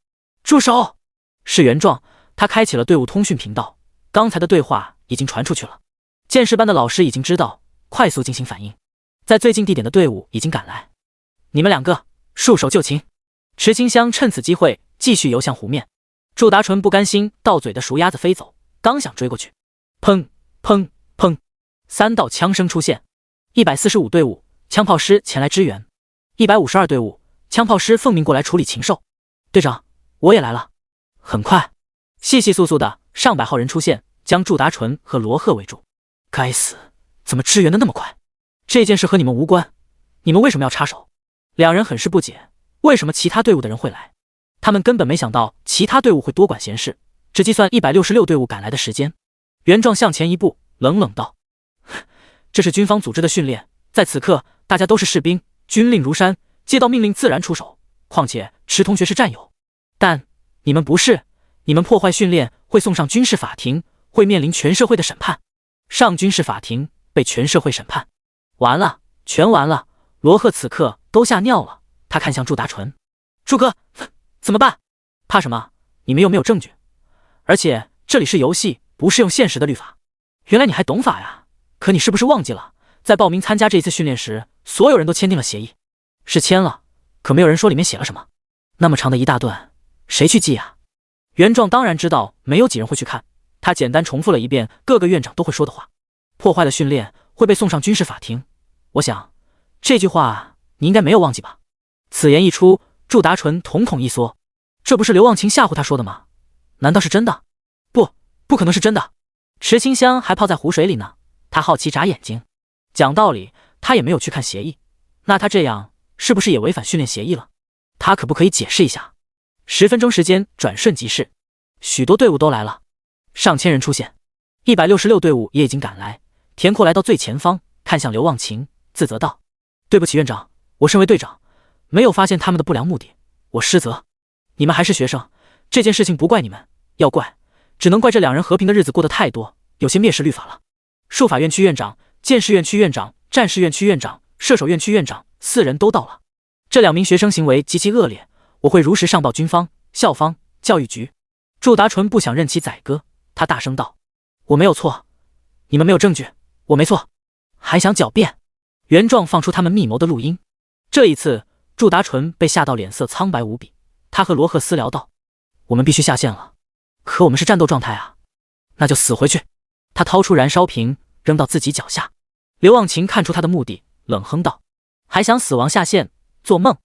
住手！是原壮，他开启了队伍通讯频道，刚才的对话已经传出去了。剑士班的老师已经知道，快速进行反应。在最近地点的队伍已经赶来，你们2个束手就擒。池清香趁此机会继续游向湖面。祝达纯不甘心到嘴的熟鸭子飞走，刚想追过去，砰砰砰，3道枪声出现。145队伍枪炮师前来支援。152队伍枪炮师奉命过来处理禽兽。队长，我也来了。很快，细细簌簌的上百号人出现，将祝达纯和罗赫围住。该死，怎么支援的那么快？这件事和你们无关，你们为什么要插手？两人很是不解，为什么其他队伍的人会来？他们根本没想到其他队伍会多管闲事，只计算166队伍赶来的时间。原壮向前一步，冷冷道：这是军方组织的训练，在此刻大家都是士兵，军令如山，接到命令自然出手。况且池同学是战友，但你们不是，你们破坏训练会送上军事法庭，会面临全社会的审判。上军事法庭，被全社会审判，完了，全完了。罗赫此刻都吓尿了，他看向祝达纯，祝哥，怎么办？怕什么？你们又没有证据，而且这里是游戏，不适用现实的律法。原来你还懂法呀？可你是不是忘记了，在报名参加这一次训练时，所有人都签订了协议？是签了，可没有人说里面写了什么。那么长的一大段，谁去记啊？原壮当然知道没有几人会去看，他简单重复了一遍各个院长都会说的话：破坏了训练会被送上军事法庭。我想这句话你应该没有忘记吧？此言一出，祝达纯瞳孔一缩，这不是刘忘情吓唬他说的吗？难道是真的？不可能是真的。池清香还泡在湖水里呢，他好奇眨眼睛。讲道理，他也没有去看协议，那他这样是不是也违反训练协议了？他可不可以解释一下？10分钟时间转瞬即逝，许多队伍都来了，上千人出现，166队伍也已经赶来。田阔来到最前方，看向刘忘情，自责道：对不起院长，我身为队长，没有发现他们的不良目的，我失责。你们还是学生，这件事情不怪你们，要怪只能怪这两人和平的日子过得太多，有些蔑视律法了。术法院区院长、剑士院区院长、战士院区院长、射手院区院长4人都到了。这2名学生行为极其恶劣，我会如实上报军方、校方、教育局。祝达纯不想任其宰割，他大声道：我没有错，你们没有证据，我没错，还想狡辩？原壮放出他们密谋的录音。这一次祝达纯被吓到脸色苍白无比，他和罗赫私聊道：我们必须下线了，可我们是战斗状态啊，那就死回去。他掏出燃烧瓶扔到自己脚下。刘忘情看出他的目的，冷哼道：还想死亡下线，做梦。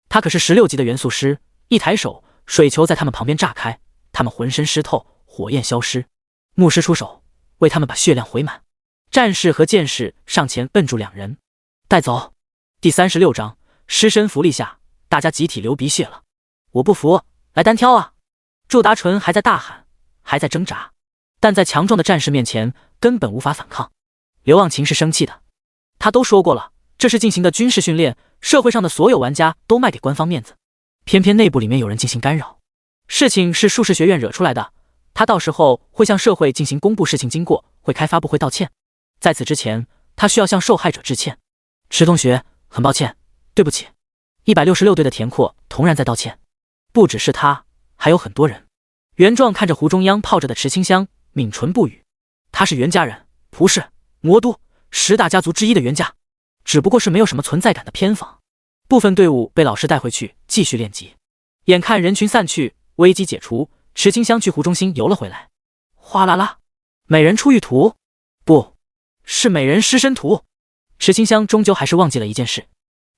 他可是16级的元素师，一抬手水球在他们旁边炸开，他们浑身湿透，火焰消失。牧师出手为他们把血量回满，战士和剑士上前摁住2人，带走。第36章尸身浮力下，大家集体流鼻血了。我不服，来单挑啊！祝达纯还在大喊，还在挣扎，但在强壮的战士面前根本无法反抗。刘忘情是生气的，他都说过了，这是进行的军事训练，社会上的所有玩家都卖给官方面子，偏偏内部里面有人进行干扰。事情是术士学院惹出来的，他到时候会向社会进行公布事情经过，会开发布会道歉。在此之前，他需要向受害者致歉。池同学，很抱歉，对不起。166队的田阔同然在道歉，不只是他，还有很多人。原壮看着湖中央泡着的池清香，抿唇不语。他是袁家人，蒲氏、魔都10大家族之一的袁家，只不过是没有什么存在感的偏房。部分队伍被老师带回去继续练级。眼看人群散去，危机解除，池清香去湖中心游了回来。哗啦啦，美人出浴图，不是美人尸身图。池清香终究还是忘记了一件事，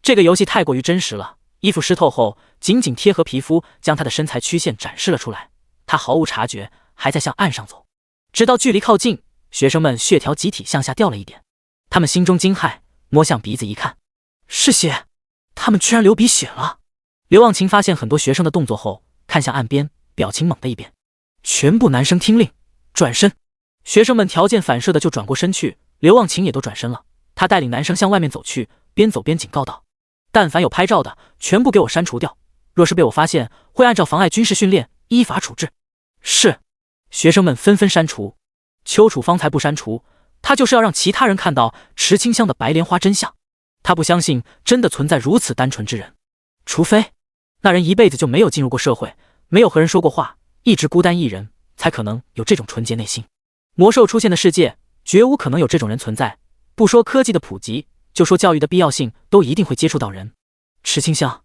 这个游戏太过于真实了。衣服湿透后，紧紧贴合皮肤，将她的身材曲线展示了出来。她毫无察觉，还在向岸上走，直到距离靠近，学生们血条集体向下掉了一点。他们心中惊骇，摸向鼻子一看，是血，他们居然流鼻血了。刘忘情发现很多学生的动作后，看向岸边，表情猛地一变。全部男生听令，转身。学生们条件反射的就转过身去，刘忘情也都转身了。他带领男生向外面走去，边走边警告道：但凡有拍照的，全部给我删除掉，若是被我发现，会按照妨碍军事训练依法处置。是。学生们纷纷删除。邱楚方才不删除，他就是要让其他人看到池清香的白莲花真相。他不相信真的存在如此单纯之人，除非那人一辈子就没有进入过社会，没有和人说过话，一直孤单一人，才可能有这种纯洁内心。魔兽出现的世界，绝无可能有这种人存在。不说科技的普及，就说教育的必要性，都一定会接触到人。池清香，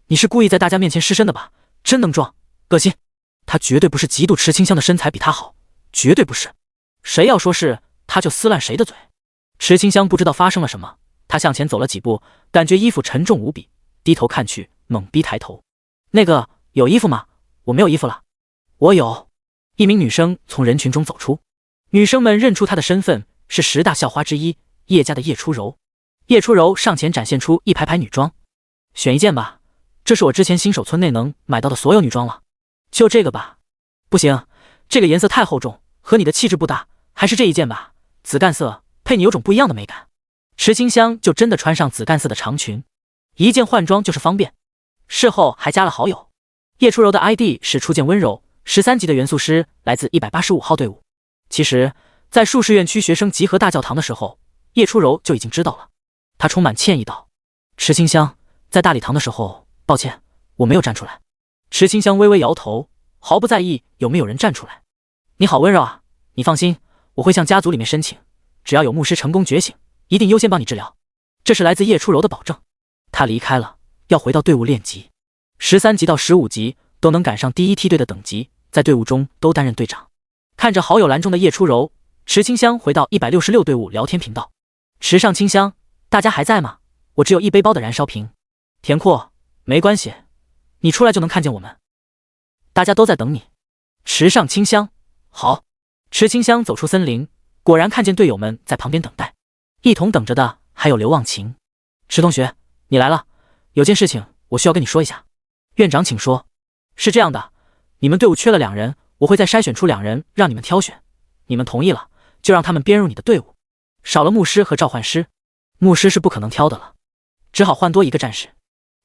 你是故意在大家面前失身的吧？真能装，恶心！他绝对不是嫉妒池清香的身材比他好，绝对不是。谁要说是，他就撕烂谁的嘴。池清香不知道发生了什么，他向前走了几步，感觉衣服沉重无比，低头看去，猛逼抬头。那个，有衣服吗？我没有衣服了。我有。一名女生从人群中走出，女生们认出她的身份是10大校花之一叶家的叶初柔。叶初柔上前展现出一排排女装，选一件吧，这是我之前新手村内能买到的所有女装了。就这个吧。不行，这个颜色太厚重，和你的气质不搭，还是这一件吧，紫干色配你有种不一样的美感。池清香就真的穿上紫干色的长裙，一键换装就是方便。事后还加了好友。叶初柔的 ID 是初见温柔，13级的元素师，来自185号队伍。其实，在术士院区学生集合大教堂的时候，叶初柔就已经知道了。他充满歉意道：“池清香，在大礼堂的时候，抱歉，我没有站出来。”池清香微微摇头，毫不在意有没有人站出来。你好温柔啊，你放心，我会向家族里面申请，只要有牧师成功觉醒，一定优先帮你治疗。这是来自叶初柔的保证。他离开了，要回到队伍练级。13级到15级都能赶上第一梯队的等级，在队伍中都担任队长。看着好友栏中的叶初柔，池清香回到166队伍聊天频道。池上清香，大家还在吗？我只有1背包的燃烧瓶。田阔，没关系，你出来就能看见我们。大家都在等你。池上清香，好。池清香走出森林，果然看见队友们在旁边等待，一同等着的还有刘忘情。池同学，你来了，有件事情我需要跟你说一下。院长请说。是这样的，你们队伍缺了2人，我会再筛选出2人让你们挑选，你们同意了就让他们编入你的队伍。少了牧师和召唤师，牧师是不可能挑的了，只好换多一个战士，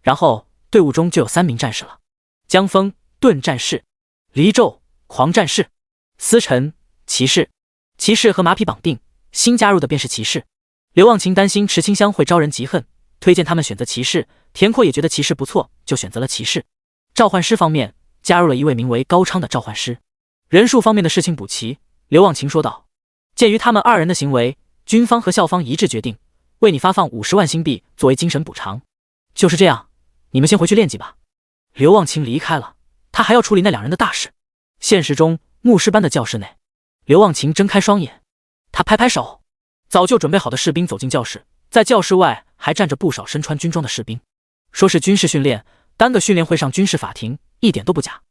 然后队伍中就有3名战士了：江风盾战士、离咒狂战士、思辰骑士。骑士和马匹绑定，新加入的便是骑士。刘忘情担心池清香会招人嫉恨，推荐他们选择骑士。田阔也觉得骑士不错，就选择了骑士。召唤师方面加入了一位名为高昌的召唤师。人数方面的事情补齐，刘忘情说道：鉴于他们2人的行为，军方和校方一致决定为你发放50万星币作为精神补偿。就是这样，你们先回去练级吧。刘忘情离开了，他还要处理那2人的大事。现实中，牧师班的教室内，刘忘情睁开双眼，他拍拍手，早就准备好的士兵走进教室，在教室外还站着不少身穿军装的士兵。说是军事训练，单个训练会上军事法庭，一点都不假。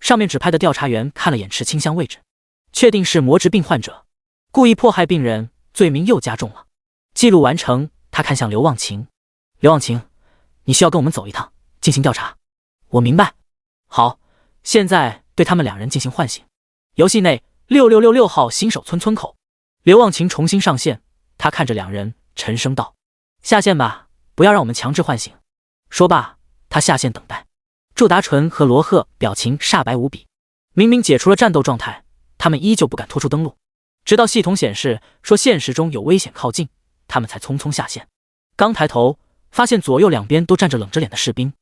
上面指派的调查员看了眼池清香位置，确定是魔质病患者，故意迫害病人，罪名又加重了。记录完成，他看向刘忘情：刘忘情，你需要跟我们走一趟，进行调查。我明白。好，现在对他们2人进行唤醒。游戏内6666号新手村口，刘忘情重新上线，他看着2人，沉声道：下线吧，不要让我们强制唤醒。说罢，他下线等待。祝达纯和罗赫表情煞白无比，明明解除了战斗状态，他们依旧不敢拖出登录，直到系统显示说现实中有危险靠近，他们才匆匆下线。刚抬头，发现左右两边都站着冷着脸的士兵。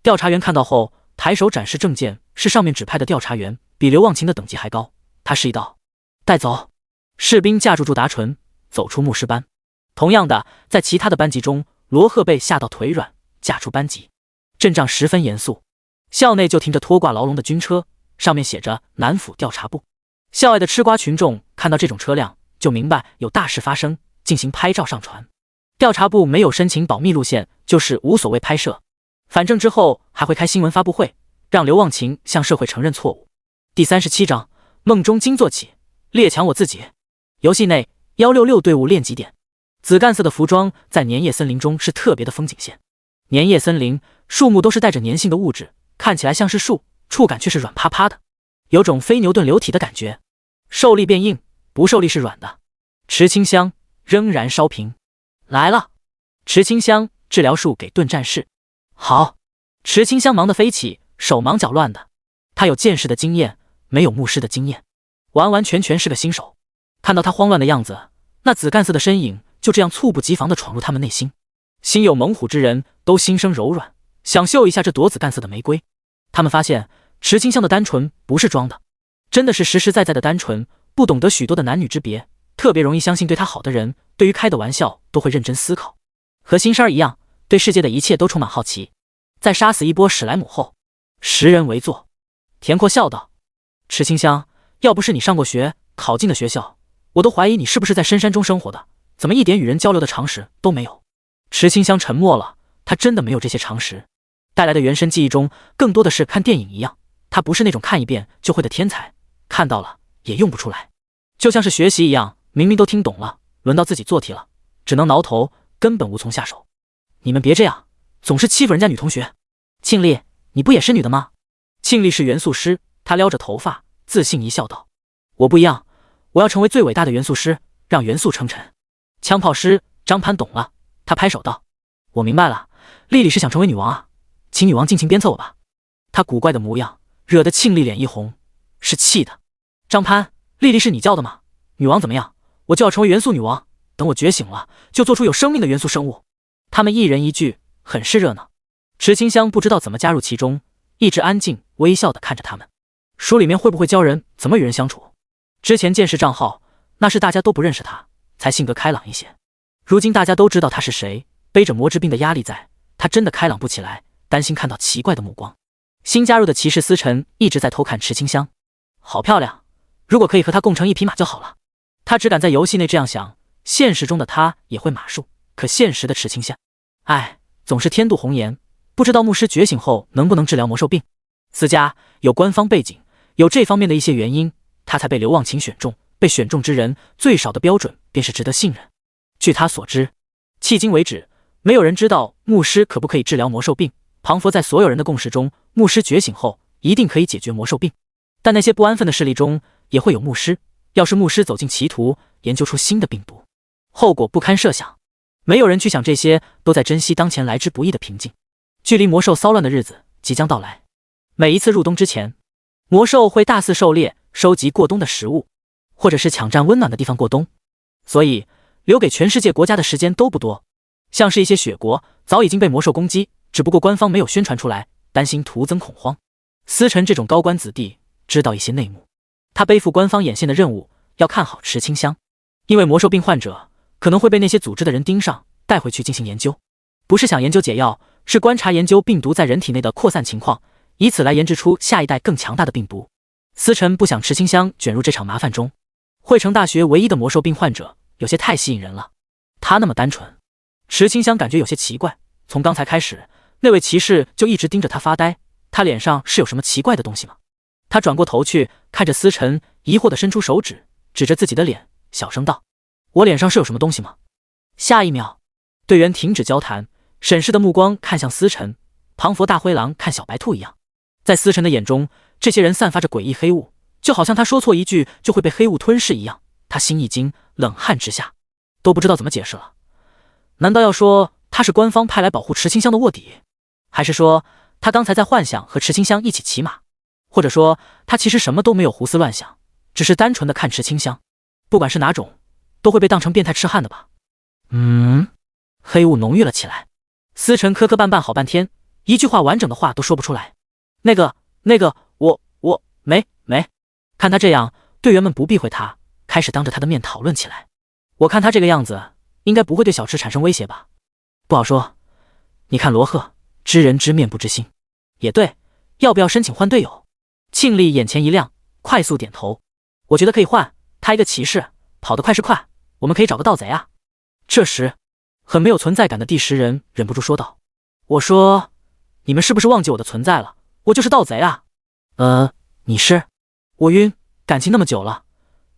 调查员看到后，抬手展示证件，是上面指派的调查员，比刘忘情的等级还高。他示意道：带走。士兵架住祝达纯，走出牧师班。同样的，在其他的班级中，罗赫被吓到腿软，架出班级。阵仗十分严肃，校内就停着拖挂牢笼的军车，上面写着南府调查部。校外的吃瓜群众看到这种车辆，就明白有大事发生，进行拍照上传。调查部没有申请保密路线，就是无所谓拍摄，反正之后还会开新闻发布会，让刘忘情向社会承认错误。第37章，梦中惊坐起，列强我自己。游戏内166队伍练级点，紫干色的服装在粘液森林中是特别的风景线。粘液森林，树木都是带着粘性的物质，看起来像是树，触感却是软趴趴的，有种非牛顿流体的感觉。受力变硬，不受力是软的。池清香仍然烧瓶来了。池清香治疗术给盾战士。好。池清香忙得飞起，手忙脚乱的。他有剑士的经验，没有牧师的经验，完完全全是个新手。看到他慌乱的样子，那紫干色的身影就这样猝不及防地闯入他们内心。心有猛虎之人都心生柔软，想嗅一下这朵紫干色的玫瑰。他们发现池清香的单纯不是装的，真的是实实在在的单纯，不懂得许多的男女之别，特别容易相信对他好的人，对于开的玩笑都会认真思考，和新生儿一样，对世界的一切都充满好奇。在杀死一波史莱姆后，10人围坐。田阔笑道：池清香，要不是你上过学，考进的学校，我都怀疑你是不是在深山中生活的，怎么一点与人交流的常识都没有。池清香沉默了，他真的没有这些常识，带来的原生记忆中更多的是看电影一样，他不是那种看一遍就会的天才，看到了也用不出来。就像是学习一样，明明都听懂了，轮到自己做题了，只能挠头，根本无从下手。你们别这样，总是欺负人家女同学。庆丽，你不也是女的吗？庆丽是元素师，她撩着头发，自信一笑道：我不一样，我要成为最伟大的元素师，让元素称臣。枪炮师张潘懂了，他拍手道：我明白了，丽丽是想成为女王啊，请女王尽情鞭策我吧。她古怪的模样惹得庆丽脸一红，是气的。张潘，丽丽是你叫的吗？女王怎么样？我就要成为元素女王，等我觉醒了，就做出有生命的元素生物。他们一人一句，很是热闹。池清香不知道怎么加入其中，一直安静微笑地看着他们。书里面会不会教人怎么与人相处？之前剑士账号那是大家都不认识他，才性格开朗一些。如今大家都知道他是谁，背着魔之病的压力在，他真的开朗不起来，担心看到奇怪的目光。新加入的骑士思辰一直在偷看池清香，好漂亮，如果可以和她共乘一匹马就好了。他只敢在游戏内这样想，现实中的他也会马术，可现实的池清香，总是天妒红颜，不知道牧师觉醒后能不能治疗魔兽病。思家有官方背景，有这方面的一些原因，他才被刘忘情选中。被选中之人最少的标准便是值得信任。据他所知，迄今为止没有人知道牧师可不可以治疗魔兽病。庞佛在所有人的共识中，牧师觉醒后一定可以解决魔兽病，但那些不安分的势力中也会有牧师，要是牧师走进歧途，研究出新的病毒，后果不堪设想。没有人去想这些，都在珍惜当前来之不易的平静。距离魔兽骚乱的日子即将到来，每一次入冬之前，魔兽会大肆狩猎，收集过冬的食物，或者是抢占温暖的地方过冬，所以留给全世界国家的时间都不多。像是一些雪国早已经被魔兽攻击，只不过官方没有宣传出来，担心徒增恐慌。思辰这种高官子弟知道一些内幕，他背负官方眼线的任务，要看好池清香，因为魔兽病患者可能会被那些组织的人盯上，带回去进行研究，不是想研究解药，是观察研究病毒在人体内的扩散情况，以此来研制出下一代更强大的病毒。思辰不想池清香卷入这场麻烦中，汇成大学唯一的魔兽病患者有些太吸引人了，他那么单纯。池清香感觉有些奇怪，从刚才开始，那位骑士就一直盯着他发呆，他脸上是有什么奇怪的东西吗？他转过头去看着思辰，疑惑地伸出手指，指着自己的脸，小声道：我脸上是有什么东西吗？下一秒，队员停止交谈，审视的目光看向思辰，庞佛大灰狼看小白兔一样。在思辰的眼中，这些人散发着诡异黑雾，就好像他说错一句就会被黑雾吞噬一样。他心一惊，冷汗直下，都不知道怎么解释了。难道要说他是官方派来保护池清香的卧底？还是说他刚才在幻想和池清香一起骑马？或者说他其实什么都没有胡思乱想，只是单纯的看池清香？不管是哪种，都会被当成变态痴汉的吧。黑雾浓郁了起来，思辰磕磕绊绊好半天，一句话完整的话都说不出来。那个我没。看他这样，队员们不避讳他，开始当着他的面讨论起来。我看他这个样子，应该不会对小池产生威胁吧？不好说。你看罗赫，知人知面不知心。也对，要不要申请换队友？庆丽眼前一亮，快速点头。我觉得可以换，他一个骑士，跑得快是快，我们可以找个盗贼啊。这时，很没有存在感的第10人忍不住说道：我说，你们是不是忘记我的存在了？我就是盗贼啊。你是？我晕，感情那么久了，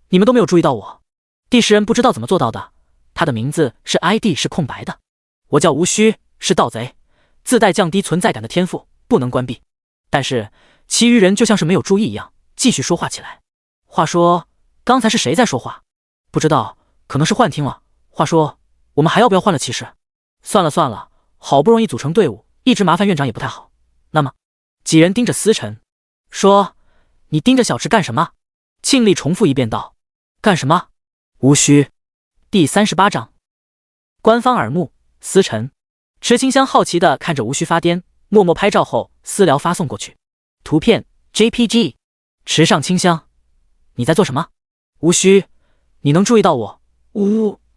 你们都没有注意到我。第10人不知道怎么做到的，他的名字是 ID 是空白的。我叫无须，是盗贼，自带降低存在感的天赋，不能关闭。但是其余人就像是没有注意一样，继续说话起来。话说，刚才是谁在说话？不知道，可能是幻听了。话说，我们还要不要换了骑士？算了，好不容易组成队伍，一直麻烦院长也不太好。那么，几人盯着思辰，说：你盯着小池干什么？庆丽重复一遍道：干什么？无须。第38章，官方耳目。思辰、池清香好奇地看着无须发癫，默默拍照后私聊发送过去。图片 JPG。池上清香，你在做什么？无须，你能注意到我？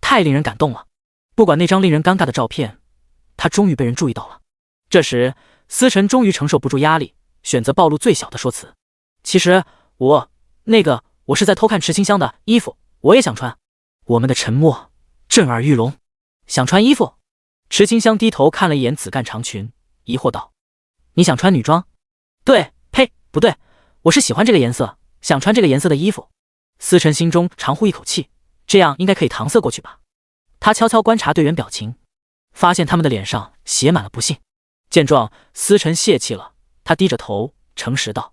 太令人感动了。不管那张令人尴尬的照片，他终于被人注意到了。这时，思辰终于承受不住压力，选择暴露最小的说辞。其实我是在偷看池清香的衣服，我也想穿。我们的沉默震耳欲聋。想穿衣服？池清香低头看了一眼紫干长裙，疑惑道：你想穿女装？对，呸，不对，我是喜欢这个颜色，想穿这个颜色的衣服。思辰心中长呼一口气，这样应该可以搪塞过去吧。他悄悄观察队员表情，发现他们的脸上写满了不信。见状，思辰泄气了，他低着头诚实道：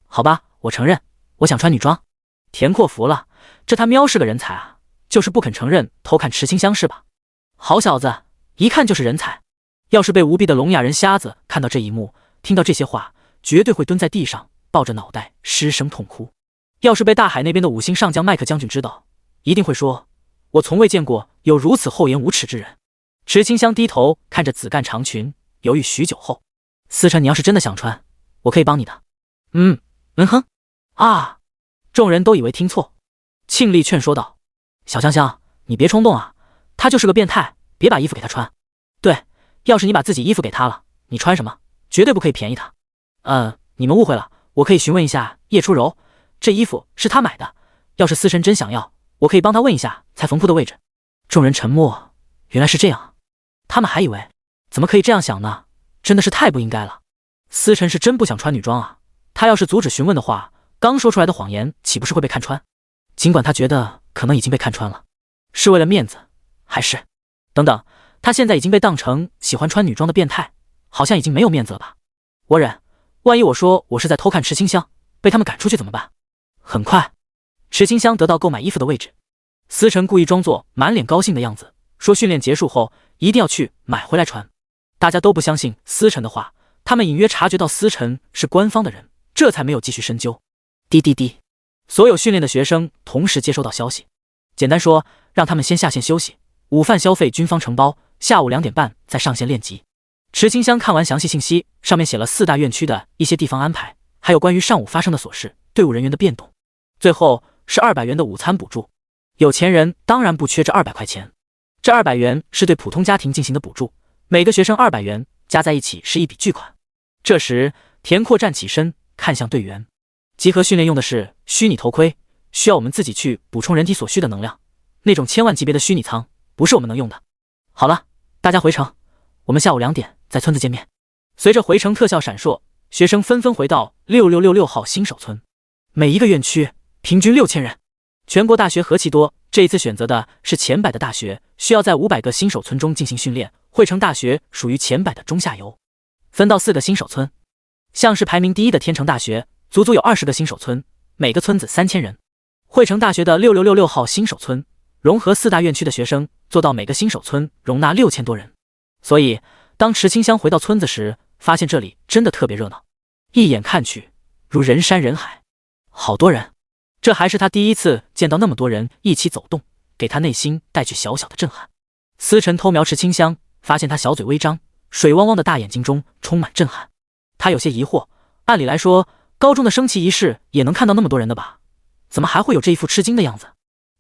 好吧，我承认，我想穿女装。田阔服了，这他喵是个人才啊，就是不肯承认偷看池清香是吧？好小子，一看就是人才。要是被无臂的聋哑人瞎子看到这一幕，听到这些话，绝对会蹲在地上抱着脑袋失声痛哭。要是被大海那边的5星上将麦克将军知道，一定会说，我从未见过有如此厚颜无耻之人。池清香低头看着紫干长裙，犹豫许久后，思辰，你要是真的想穿，我可以帮你的。哼啊！众人都以为听错，庆丽劝说道，小香香，你别冲动啊，他就是个变态，别把衣服给他穿。对，要是你把自己衣服给他了，你穿什么？绝对不可以便宜他。你们误会了，我可以询问一下叶初柔，这衣服是他买的，要是思辰真想要，我可以帮他问一下裁缝铺的位置。众人沉默，原来是这样，他们还以为怎么可以这样想呢？真的是太不应该了。思辰是真不想穿女装啊，他要是阻止询问的话，刚说出来的谎言岂不是会被看穿？尽管他觉得可能已经被看穿了，是为了面子，还是等等，他现在已经被当成喜欢穿女装的变态，好像已经没有面子了吧？我忍，万一我说我是在偷看池清香，被他们赶出去怎么办？很快，池清香得到购买衣服的位置，思辰故意装作满脸高兴的样子，说训练结束后一定要去买回来穿。大家都不相信思辰的话，他们隐约察觉到思辰是官方的人，这才没有继续深究。滴滴滴，所有训练的学生同时接收到消息，简单说，让他们先下线休息，午饭消费军方承包，下午2点半再上线练级。池清香看完详细信息，上面写了4大院区的一些地方安排，还有关于上午发生的琐事，队伍人员的变动，最后是200元的午餐补助。有钱人当然不缺这200块钱，这200元是对普通家庭进行的补助，每个学生200元，加在一起是一笔巨款。这时田阔站起身看向队员，集合训练用的是虚拟头盔，需要我们自己去补充人体所需的能量，那种千万级别的虚拟舱不是我们能用的。好了，大家回城，我们下午2点在村子见面。随着回城特效闪烁，学生纷纷回到6666号新手村，每一个院区平均6000人。全国大学何其多，这一次选择的是前100的大学，需要在500个新手村中进行训练。汇成大学属于前100的中下游，分到4个新手村。像是排名第1的天成大学，足足有20个新手村，每个村子3000人。汇成大学的6666号新手村，融合4大院区的学生，做到每个新手村容纳6000多人。所以，当池清香回到村子时，发现这里真的特别热闹，一眼看去如人山人海，好多人。这还是他第一次见到那么多人一起走动，给他内心带去小小的震撼。思辰偷瞄池清香，发现他小嘴微张，水汪汪的大眼睛中充满震撼。他有些疑惑，按理来说，高中的升旗仪式也能看到那么多人的吧？怎么还会有这一副吃惊的样子？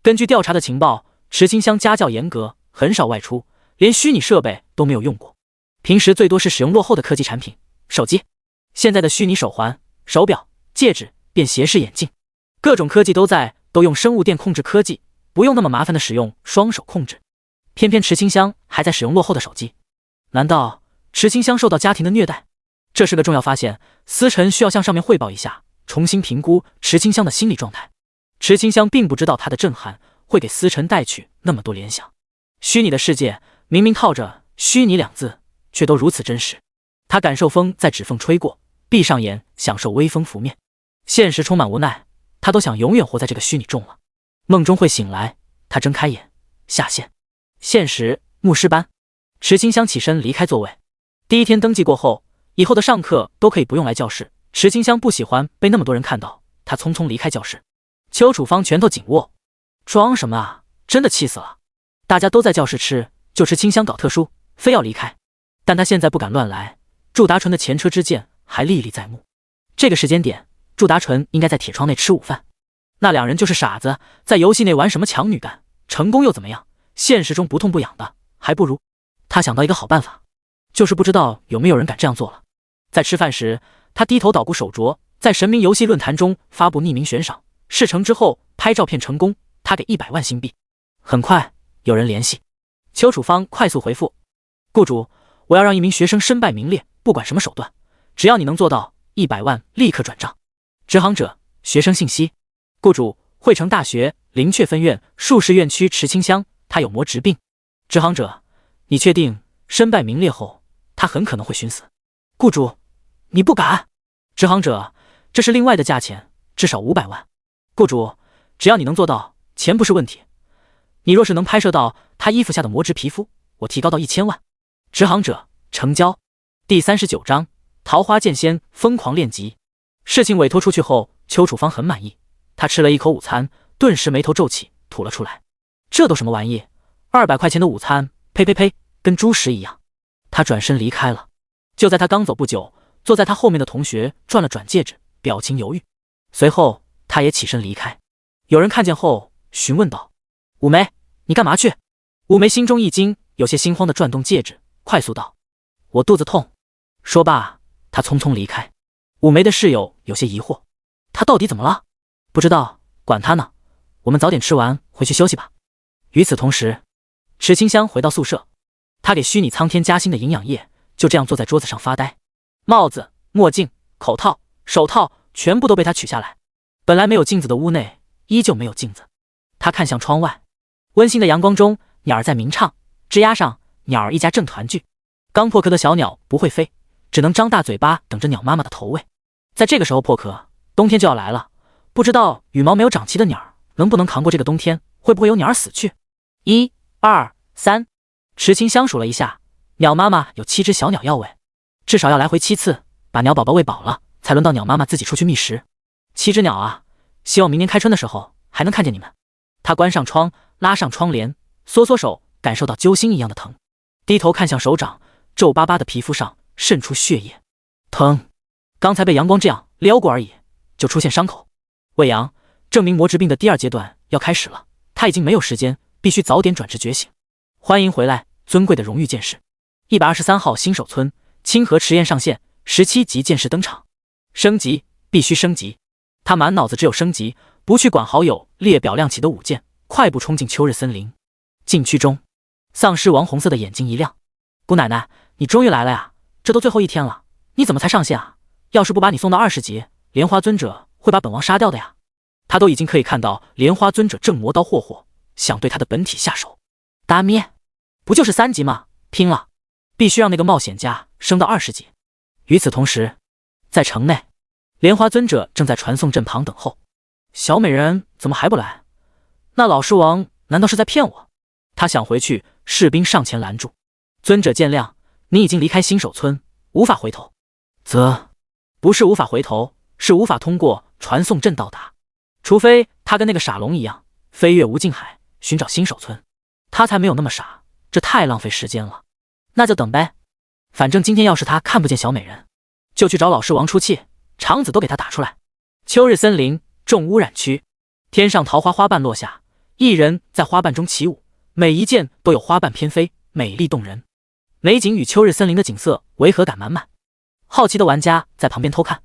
根据调查的情报，池清香家教严格，很少外出，连虚拟设备都没有用过，平时最多是使用落后的科技产品，手机。现在的虚拟手环、手表、戒指、便携式眼镜，各种科技都用生物电控制科技，不用那么麻烦的使用双手控制。偏偏池清香还在使用落后的手机，难道池清香受到家庭的虐待？这是个重要发现，思辰需要向上面汇报一下，重新评估池清香的心理状态。池清香并不知道他的震撼会给思辰带去那么多联想。虚拟的世界明明套着虚拟2字，却都如此真实。他感受风在指缝吹过，闭上眼享受微风拂面。现实充满无奈，他都想永远活在这个虚拟中了。梦中会醒来，他睁开眼，下线。现实牧师班，池清香起身离开座位。第1天登记过后，以后的上课都可以不用来教室。池清香不喜欢被那么多人看到，他匆匆离开教室。邱楚芳拳头紧握，装什么啊？真的气死了！大家都在教室吃，就池清香搞特殊，非要离开。但他现在不敢乱来，祝达纯的前车之鉴还历历在目。这个时间点，祝达纯应该在铁窗内吃午饭。那2人就是傻子，在游戏内玩什么强女干，成功又怎么样？现实中不痛不痒的，还不如……他想到一个好办法，就是不知道有没有人敢这样做了。在吃饭时，他低头捣鼓手镯，在神明游戏论坛中发布匿名悬赏，事成之后拍照片成功，他给100万新币。很快有人联系，邱楚芳快速回复：雇主，我要让一名学生身败名裂，不管什么手段，只要你能做到，100万立刻转账。执行者：学生信息。雇主：汇成大学灵雀分院术士院区池清香，他有魔职病。执行者：你确定身败名裂后他很可能会寻死？雇主：你不敢。执行者：这是另外的价钱，至少500万。雇主：只要你能做到，钱不是问题。你若是能拍摄到他衣服下的魔质皮肤，我提高到1000万。执行者：成交。第39章，桃花剑仙疯狂练级。事情委托出去后，邱楚芳很满意。她吃了一口午餐，顿时眉头皱起，吐了出来。这都什么玩意？200块钱的午餐，呸呸呸，跟猪食一样。她转身离开了。就在她刚走不久，坐在她后面的同学转了转戒指，表情犹豫。随后，她也起身离开。有人看见后询问道：“五梅，你干嘛去？”五梅心中一惊，有些心慌地转动戒指，快速道：“我肚子痛。”说罢，她匆匆离开。五梅的室友有些疑惑：“她到底怎么了？”“不知道，管她呢，我们早点吃完回去休息吧。”与此同时，池清香回到宿舍，她给虚拟苍天加薪的营养液就这样坐在桌子上发呆，帽子、墨镜、口套、手套全部都被她取下来。本来没有镜子的屋内依旧没有镜子。她看向窗外，温馨的阳光中，鸟儿在鸣唱，枝桠上鸟儿一家正团聚。刚破壳的小鸟不会飞，只能张大嘴巴等着鸟妈妈的投喂。在这个时候破壳，冬天就要来了，不知道羽毛没有长齐的鸟儿能不能扛过这个冬天，会不会有鸟儿死去？1、2、3，池清香数了一下，鸟妈妈有7只小鸟要喂，至少要来回7次，把鸟宝宝喂饱了，才轮到鸟妈妈自己出去觅食。7只鸟啊，希望明年开春的时候还能看见你们。他关上窗，拉上窗帘，缩缩手，感受到揪心一样的疼，低头看向手掌，皱巴巴的皮肤上渗出血液，疼。刚才被阳光这样撩过而已，就出现伤口。喂阳，证明魔质病的第2阶段要开始了，他已经没有时间，必须早点转职觉醒。欢迎回来，尊贵的荣誉剑士。123号新手村，清河池宴上线，17级剑士登场。升级，必须升级。他满脑子只有升级，不去管好友列表亮起的舞剑，快步冲进秋日森林。禁区中，丧尸王红色的眼睛一亮：“姑奶奶，你终于来了呀！这都最后1天了，你怎么才上线啊？要是不把你送到20级，莲花尊者会把本王杀掉的呀！”他都已经可以看到莲花尊者正磨刀霍霍，想对他的本体下手。大咩，不就是3级吗？拼了！必须让那个冒险家升到20级。与此同时，在城内，莲花尊者正在传送阵旁等候。小美人怎么还不来？那老狮王难道是在骗我？他想回去，士兵上前拦住。尊者见谅，你已经离开新手村，无法回头。不是无法回头，是无法通过传送阵到达。除非他跟那个傻龙一样，飞越无尽海寻找新手村。他才没有那么傻，这太浪费时间了。那就等呗，反正今天要是他看不见小美人，就去找老狮王出气，肠子都给他打出来。秋日森林重污染区，天上桃花花瓣落下，一人在花瓣中起舞，每一件都有花瓣翩飞，美丽动人。美景与秋日森林的景色违和感满满。好奇的玩家在旁边偷看。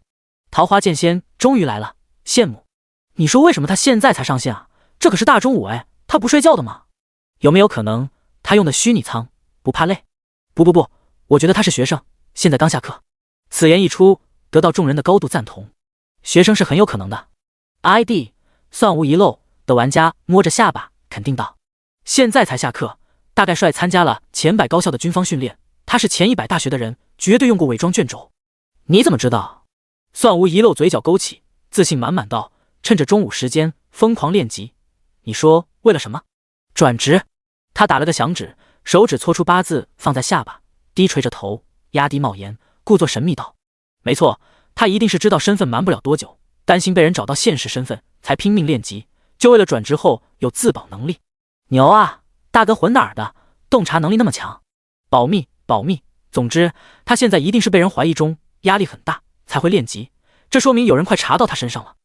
桃花剑仙终于来了，羡慕。你说为什么他现在才上线啊？这可是大中午哎，他不睡觉的吗？有没有可能他用的虚拟舱不怕累？不，我觉得他是学生，现在刚下课。此言一出，得到众人的高度赞同。学生是很有可能的。ID 算无遗漏的玩家摸着下巴肯定道：现在才下课，大概率参加了前100高校的军方训练，他是前100大学的人，绝对用过伪装卷轴。你怎么知道？算无遗漏嘴角勾起，自信满满道：趁着中午时间疯狂练级。你说为了什么？转职。他打了个响指，手指搓出8字放在下巴，低垂着头，压低帽檐，故作神秘道：没错，他一定是知道身份瞒不了多久，担心被人找到现实身份，才拼命练级，就为了转职后有自保能力。牛啊，大哥混哪儿的，洞察能力那么强？保密。总之，他现在一定是被人怀疑中，压力很大，才会练级。这说明有人快查到他身上了。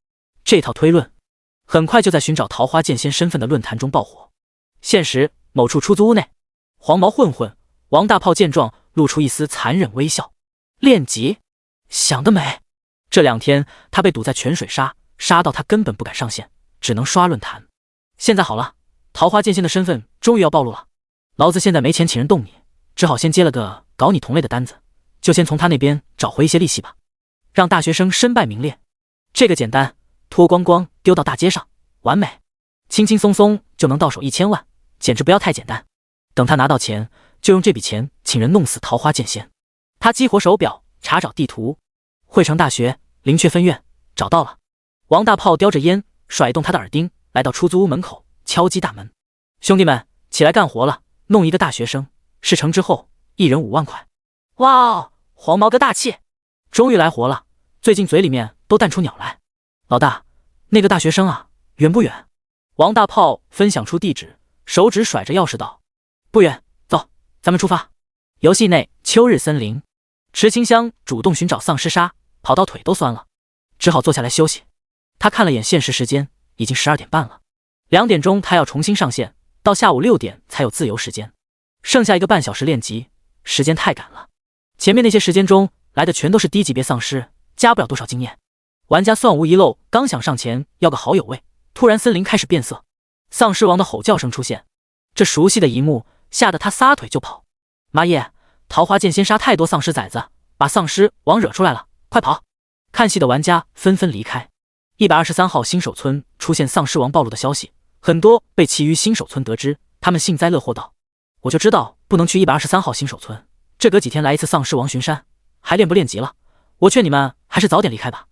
这套推论很快就在寻找桃花剑仙身份的论坛中爆火。现实，某处出租屋内，黄毛混混王大炮见状，露出一丝残忍微笑。练级，想得美！这2天他被堵在泉水沙，杀到他根本不敢上线，只能刷论坛。现在好了，桃花剑仙的身份终于要暴露了。老子现在没钱请人动你，只好先接了个搞你同类的单子，就先从他那边找回一些利息吧。让大学生身败名裂，这个简单，脱光光丢到大街上，完美，轻轻松松就能到手1000万，简直不要太简单。等他拿到钱，就用这笔钱请人弄死桃花剑仙。他激活手表，查找地图，汇成大学灵雀分院，找到了。王大炮叼着烟，甩动他的耳钉，来到出租屋门口，敲击大门。兄弟们，起来干活了，弄一个大学生，事成之后，1人5万块。哇哦，黄毛哥大气，终于来活了，最近嘴里面都淡出鸟来。老大，那个大学生啊，远不远？王大炮分享出地址，手指甩着钥匙道：不远，走，咱们出发。游戏内秋日森林，池清香主动寻找丧尸沙，跑到腿都酸了，只好坐下来休息。他看了眼现实时间，已经12点半了，2点钟他要重新上线，到下午6点才有自由时间，剩下1个半小时练级，时间太赶了。前面那些时间中来的全都是低级别丧尸，加不了多少经验。玩家算无遗漏，刚想上前要个好友位，突然森林开始变色，丧尸王的吼叫声出现，这熟悉的一幕吓得他撒腿就跑。妈耶，桃花剑先杀太多丧尸崽子，把丧尸王惹出来了，快跑！看戏的玩家纷纷离开。123号新手村出现丧尸王暴露的消息，很多被其余新手村得知，他们幸灾乐祸道：我就知道不能去123号新手村，这隔几天来一次丧尸王巡山，还练不练级了？我劝你们还是早点离开吧。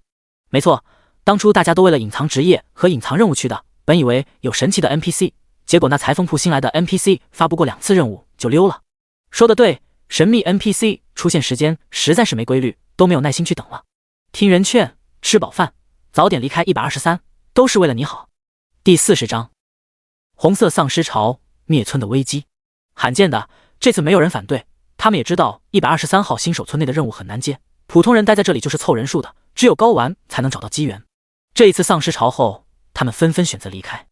没错，当初大家都为了隐藏职业和隐藏任务去的，本以为有神奇的 NPC， 结果那裁缝铺新来的 NPC 发不过2次任务就溜了。说得对，神秘 NPC 出现时间实在是没规律，都没有耐心去等了。听人劝，吃饱饭，早点离开123，都是为了你好。第40章，红色丧尸潮灭村的危机。罕见的，这次没有人反对，他们也知道123号新手村内的任务很难接，普通人待在这里就是凑人数的，只有高玩才能找到机缘。这一次丧尸潮后，他们纷纷选择离开。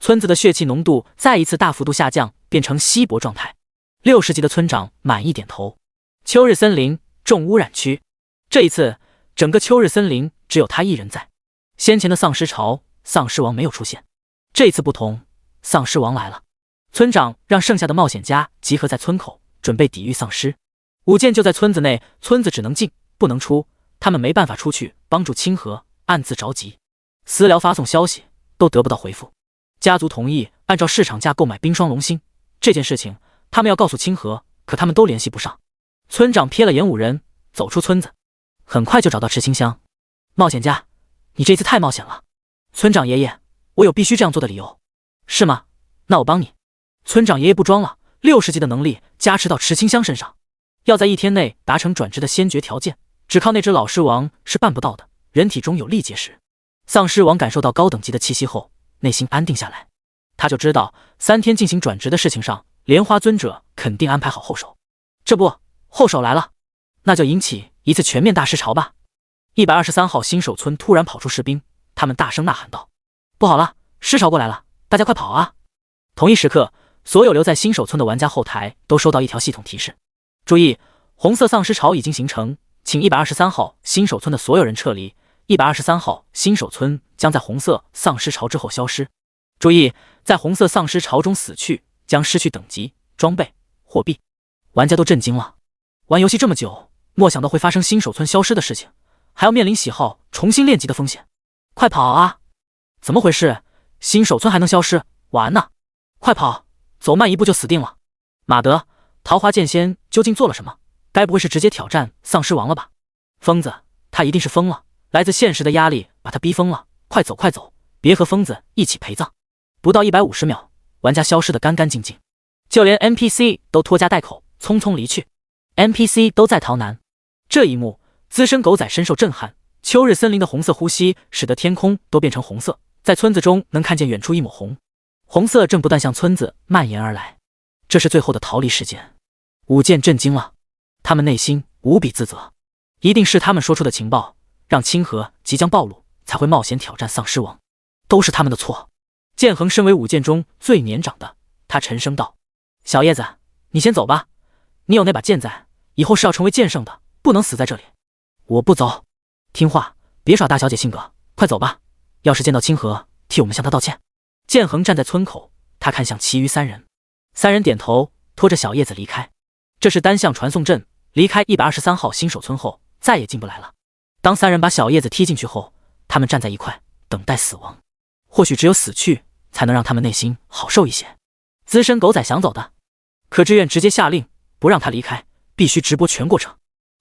村子的血气浓度再一次大幅度下降，变成稀薄状态。60级的村长满意点头。秋日森林重污染区，这一次整个秋日森林只有他一人在。先前的丧尸潮，丧尸王没有出现，这一次不同，丧尸王来了。村长让剩下的冒险家集合在村口，准备抵御丧尸。武剑就在村子内，村子只能进不能出，他们没办法出去帮助清河，暗自着急。私聊发送消息都得不到回复。家族同意按照市场价购买冰霜龙心，这件事情他们要告诉清河，可他们都联系不上。村长瞥了眼5人，走出村子，很快就找到池清香。冒险家，你这次太冒险了。村长爷爷，我有必须这样做的理由。是吗？那我帮你。村长爷爷不装了，60级的能力加持到池清香身上，要在1天内达成转职的先决条件，只靠那只老尸王是办不到的，人体中有力结石。丧尸王感受到高等级的气息后，内心安定下来，他就知道3天进行转职的事情上，莲花尊者肯定安排好后手。这不，后手来了，那就引起一次全面大尸潮吧。123号新手村突然跑出士兵，他们大声呐喊道：不好了，尸潮过来了，大家快跑啊！同一时刻，所有留在新手村的玩家后台都收到一条系统提示：注意，红色丧尸潮已经形成，请123号新手村的所有人撤离。123号新手村将在红色丧尸潮之后消失。注意，在红色丧尸潮中死去将失去等级、装备、货币。玩家都震惊了，玩游戏这么久，没想到会发生新手村消失的事情，还要面临喜好重新练级的风险。快跑啊！怎么回事？新手村还能消失？完呢！快跑，走慢一步就死定了。马德，桃花剑仙究竟做了什么？该不会是直接挑战丧尸王了吧？疯子，他一定是疯了，来自现实的压力把他逼疯了。快走快走，别和疯子一起陪葬。不到150秒，玩家消失得干干净净，就连 NPC 都拖家带口匆匆离去。NPC 都在逃难。这一幕，资深狗仔深受震撼。秋日森林的红色呼吸使得天空都变成红色，在村子中能看见远处一抹红，红色正不断向村子蔓延而来。这是最后的逃离时间。武剑震惊了，他们内心无比自责，一定是他们说出的情报让清河即将暴露，才会冒险挑战丧尸王，都是他们的错。剑恒身为武剑中最年长的，他沉声道：小叶子，你先走吧，你有那把剑在，以后是要成为剑圣的，不能死在这里。我不走，听话，别耍大小姐性格，快走吧，要是见到清河，替我们向他道歉。剑恒站在村口，他看向其余3人，3人点头，拖着小叶子离开。这是单向传送阵，离开123号新手村后再也进不来了。当3人把小叶子踢进去后，他们站在一块等待死亡，或许只有死去才能让他们内心好受一些。资深狗仔想走的，可志愿直接下令不让他离开，必须直播全过程。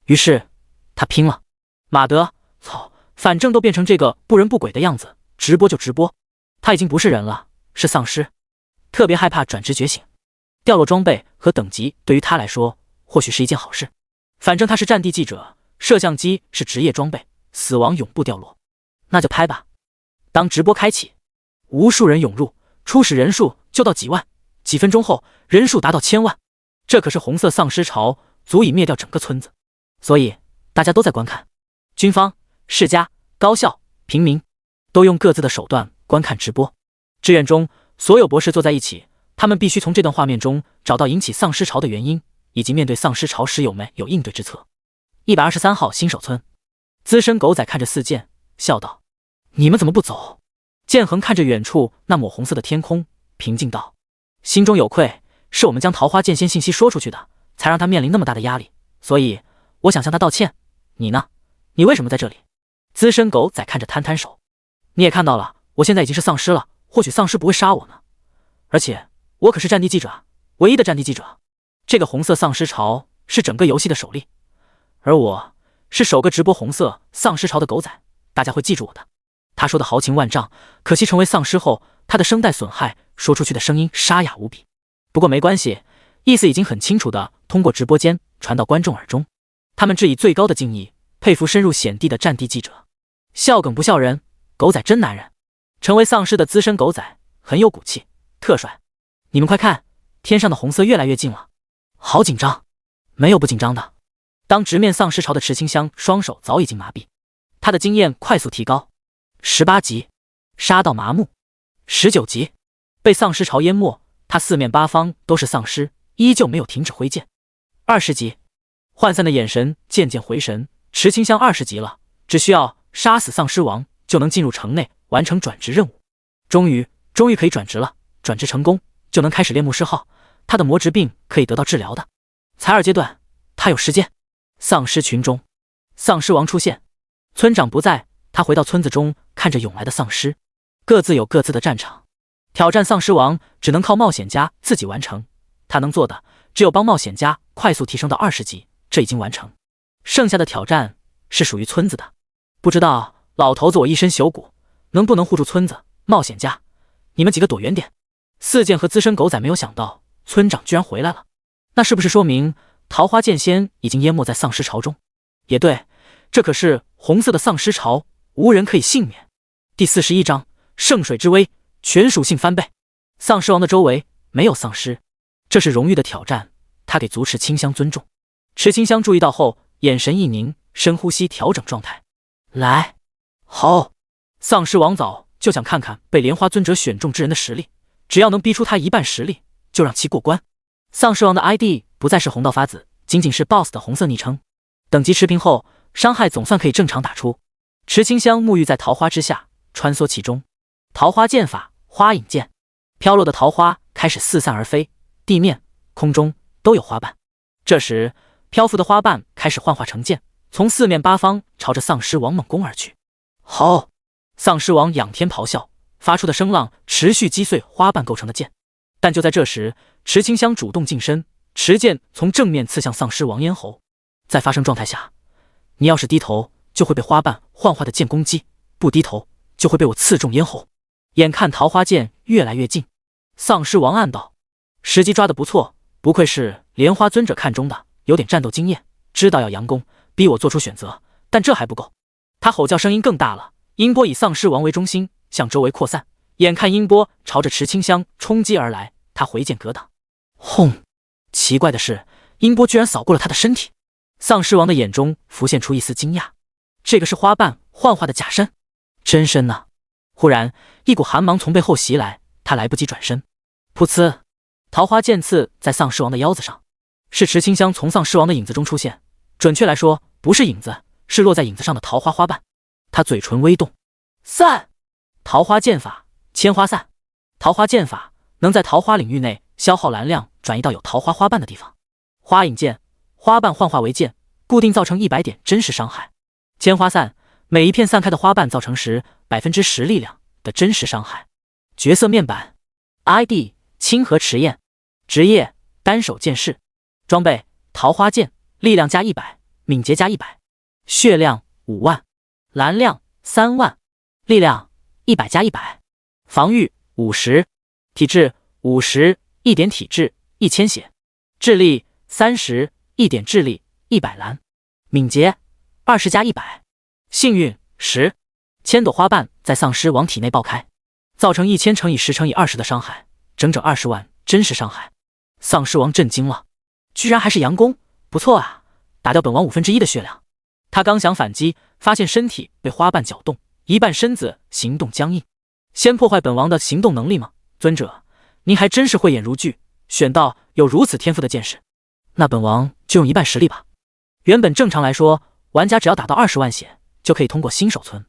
于是他拼了。马德，操，反正都变成这个不人不鬼的样子，直播就直播。他已经不是人了，是丧尸，特别害怕转职觉醒，掉落装备和等级对于他来说或许是一件好事。反正他是战地记者，摄像机是职业装备，死亡永不掉落。那就拍吧。当直播开启，无数人涌入，初始人数就到几万，几分钟后人数达到1000万。这可是红色丧尸潮，足以灭掉整个村子。所以大家都在观看，军方、世家、高校、平民都用各自的手段观看直播。志愿中，所有博士坐在一起，他们必须从这段画面中找到引起丧尸潮的原因，以及面对丧尸潮时有没有应对之策。123号新手村，资深狗仔看着四剑，笑道：“你们怎么不走？”剑恒看着远处那抹红色的天空，平静道：“心中有愧，是我们将桃花剑仙信息说出去的，才让他面临那么大的压力，所以我想向他道歉。你呢？你为什么在这里？”资深狗仔看着摊摊手：“你也看到了，我现在已经是丧尸了，或许丧尸不会杀我呢。而且我可是战地记者啊，唯一的战地记者。这个红色丧尸潮是整个游戏的首例，而我是首个直播红色丧尸潮的狗仔，大家会记住我的。”他说的豪情万丈，可惜成为丧尸后，他的声带损害，说出去的声音沙哑无比。不过没关系，意思已经很清楚的通过直播间传到观众耳中。他们致以最高的敬意，佩服深入险地的战地记者。笑梗不笑人，狗仔真男人。成为丧尸的资深狗仔很有骨气，特帅。你们快看，天上的红色越来越近了，好紧张。没有不紧张的。当直面丧尸潮的池清香双手早已经麻痹，他的经验快速提高。18级，杀到麻木。19级，被丧尸潮淹没，他四面八方都是丧尸，依旧没有停止挥剑。20级，涣散的眼神渐渐回神。池清香20级了，只需要杀死丧尸王就能进入城内完成转职任务。终于可以转职了，转职成功就能开始练牧师号，他的魔职病可以得到治疗的。才2阶段，他有时间。丧尸群中，丧尸王出现，村长不在，他回到村子中，看着涌来的丧尸，各自有各自的战场。挑战丧尸王只能靠冒险家自己完成，他能做的只有帮冒险家快速提升到20级，这已经完成。剩下的挑战是属于村子的，不知道老头子我一身朽骨，能不能护住村子？冒险家，你们几个躲远点。四剑和资深狗仔没有想到村长居然回来了，那是不是说明桃花剑仙已经淹没在丧尸潮中？也对，这可是红色的丧尸潮，无人可以幸免。第41章圣水之威，全属性翻倍。丧尸王的周围没有丧尸，这是荣誉的挑战，他给足池清香尊重。池清香注意到后，眼神一凝，深呼吸调整状态。来，好！丧尸王早就想看看被莲花尊者选中之人的实力，只要能逼出他一半实力，就让其过关。丧尸王的 ID 不再是红道发子，仅仅是 BOSS 的红色昵称。等级持平后，伤害总算可以正常打出。池清香沐浴在桃花之下，穿梭其中。桃花剑法，花影剑，飘落的桃花开始四散而飞，地面、空中都有花瓣。这时，漂浮的花瓣开始幻化成剑，从四面八方朝着丧尸王猛攻而去。好！丧尸王仰天咆哮，发出的声浪持续击碎花瓣构成的剑。但就在这时，池清香主动近身，持剑从正面刺向丧尸王咽喉。在发生状态下，你要是低头，就会被花瓣幻化的剑攻击；不低头，就会被我刺中咽喉。眼看桃花剑越来越近，丧尸王暗道：时机抓得不错，不愧是莲花尊者看中的，有点战斗经验，知道要佯攻，逼我做出选择。但这还不够，他吼叫声音更大了，音波以丧尸王为中心向周围扩散。眼看音波朝着池清香冲击而来，他回剑格挡。轰！奇怪的是，音波居然扫过了他的身体。丧尸王的眼中浮现出一丝惊讶，这个是花瓣幻化的假身，真身呢？忽然，一股寒芒从背后袭来，他来不及转身。噗呲！桃花剑刺在丧尸王的腰子上，是池清香从丧尸王的影子中出现，准确来说，不是影子，是落在影子上的桃花花瓣。他嘴唇微动，散！桃花剑法，千花散。桃花剑法能在桃花领域内消耗蓝量，转移到有桃花花瓣的地方。花影剑，花瓣幻化为剑，固定造成100点真实伤害。千花散，每一片散开的花瓣造成时10%力量的真实伤害。角色面板 ID 清河迟彦，职业单手剑士，装备桃花剑，力量加100，敏捷加100，血量5万，蓝量3万，力量100加100，防御50，体质50，1点体质1000血，智力30，1点智力100蓝，敏捷20加100，幸运10，千朵花瓣在丧尸王体内爆开，造成1000乘以10乘以20的伤害，整整20万真实伤害。丧尸王震惊了，居然还是佯攻，不错啊，打掉本王1/5的血量。他刚想反击，发现身体被花瓣搅动，一半身子行动僵硬。先破坏本王的行动能力吗？尊者，您还真是慧眼如炬，选到有如此天赋的剑士。那本王就用一半实力吧。原本正常来说，玩家只要打到20万血就可以通过新手村，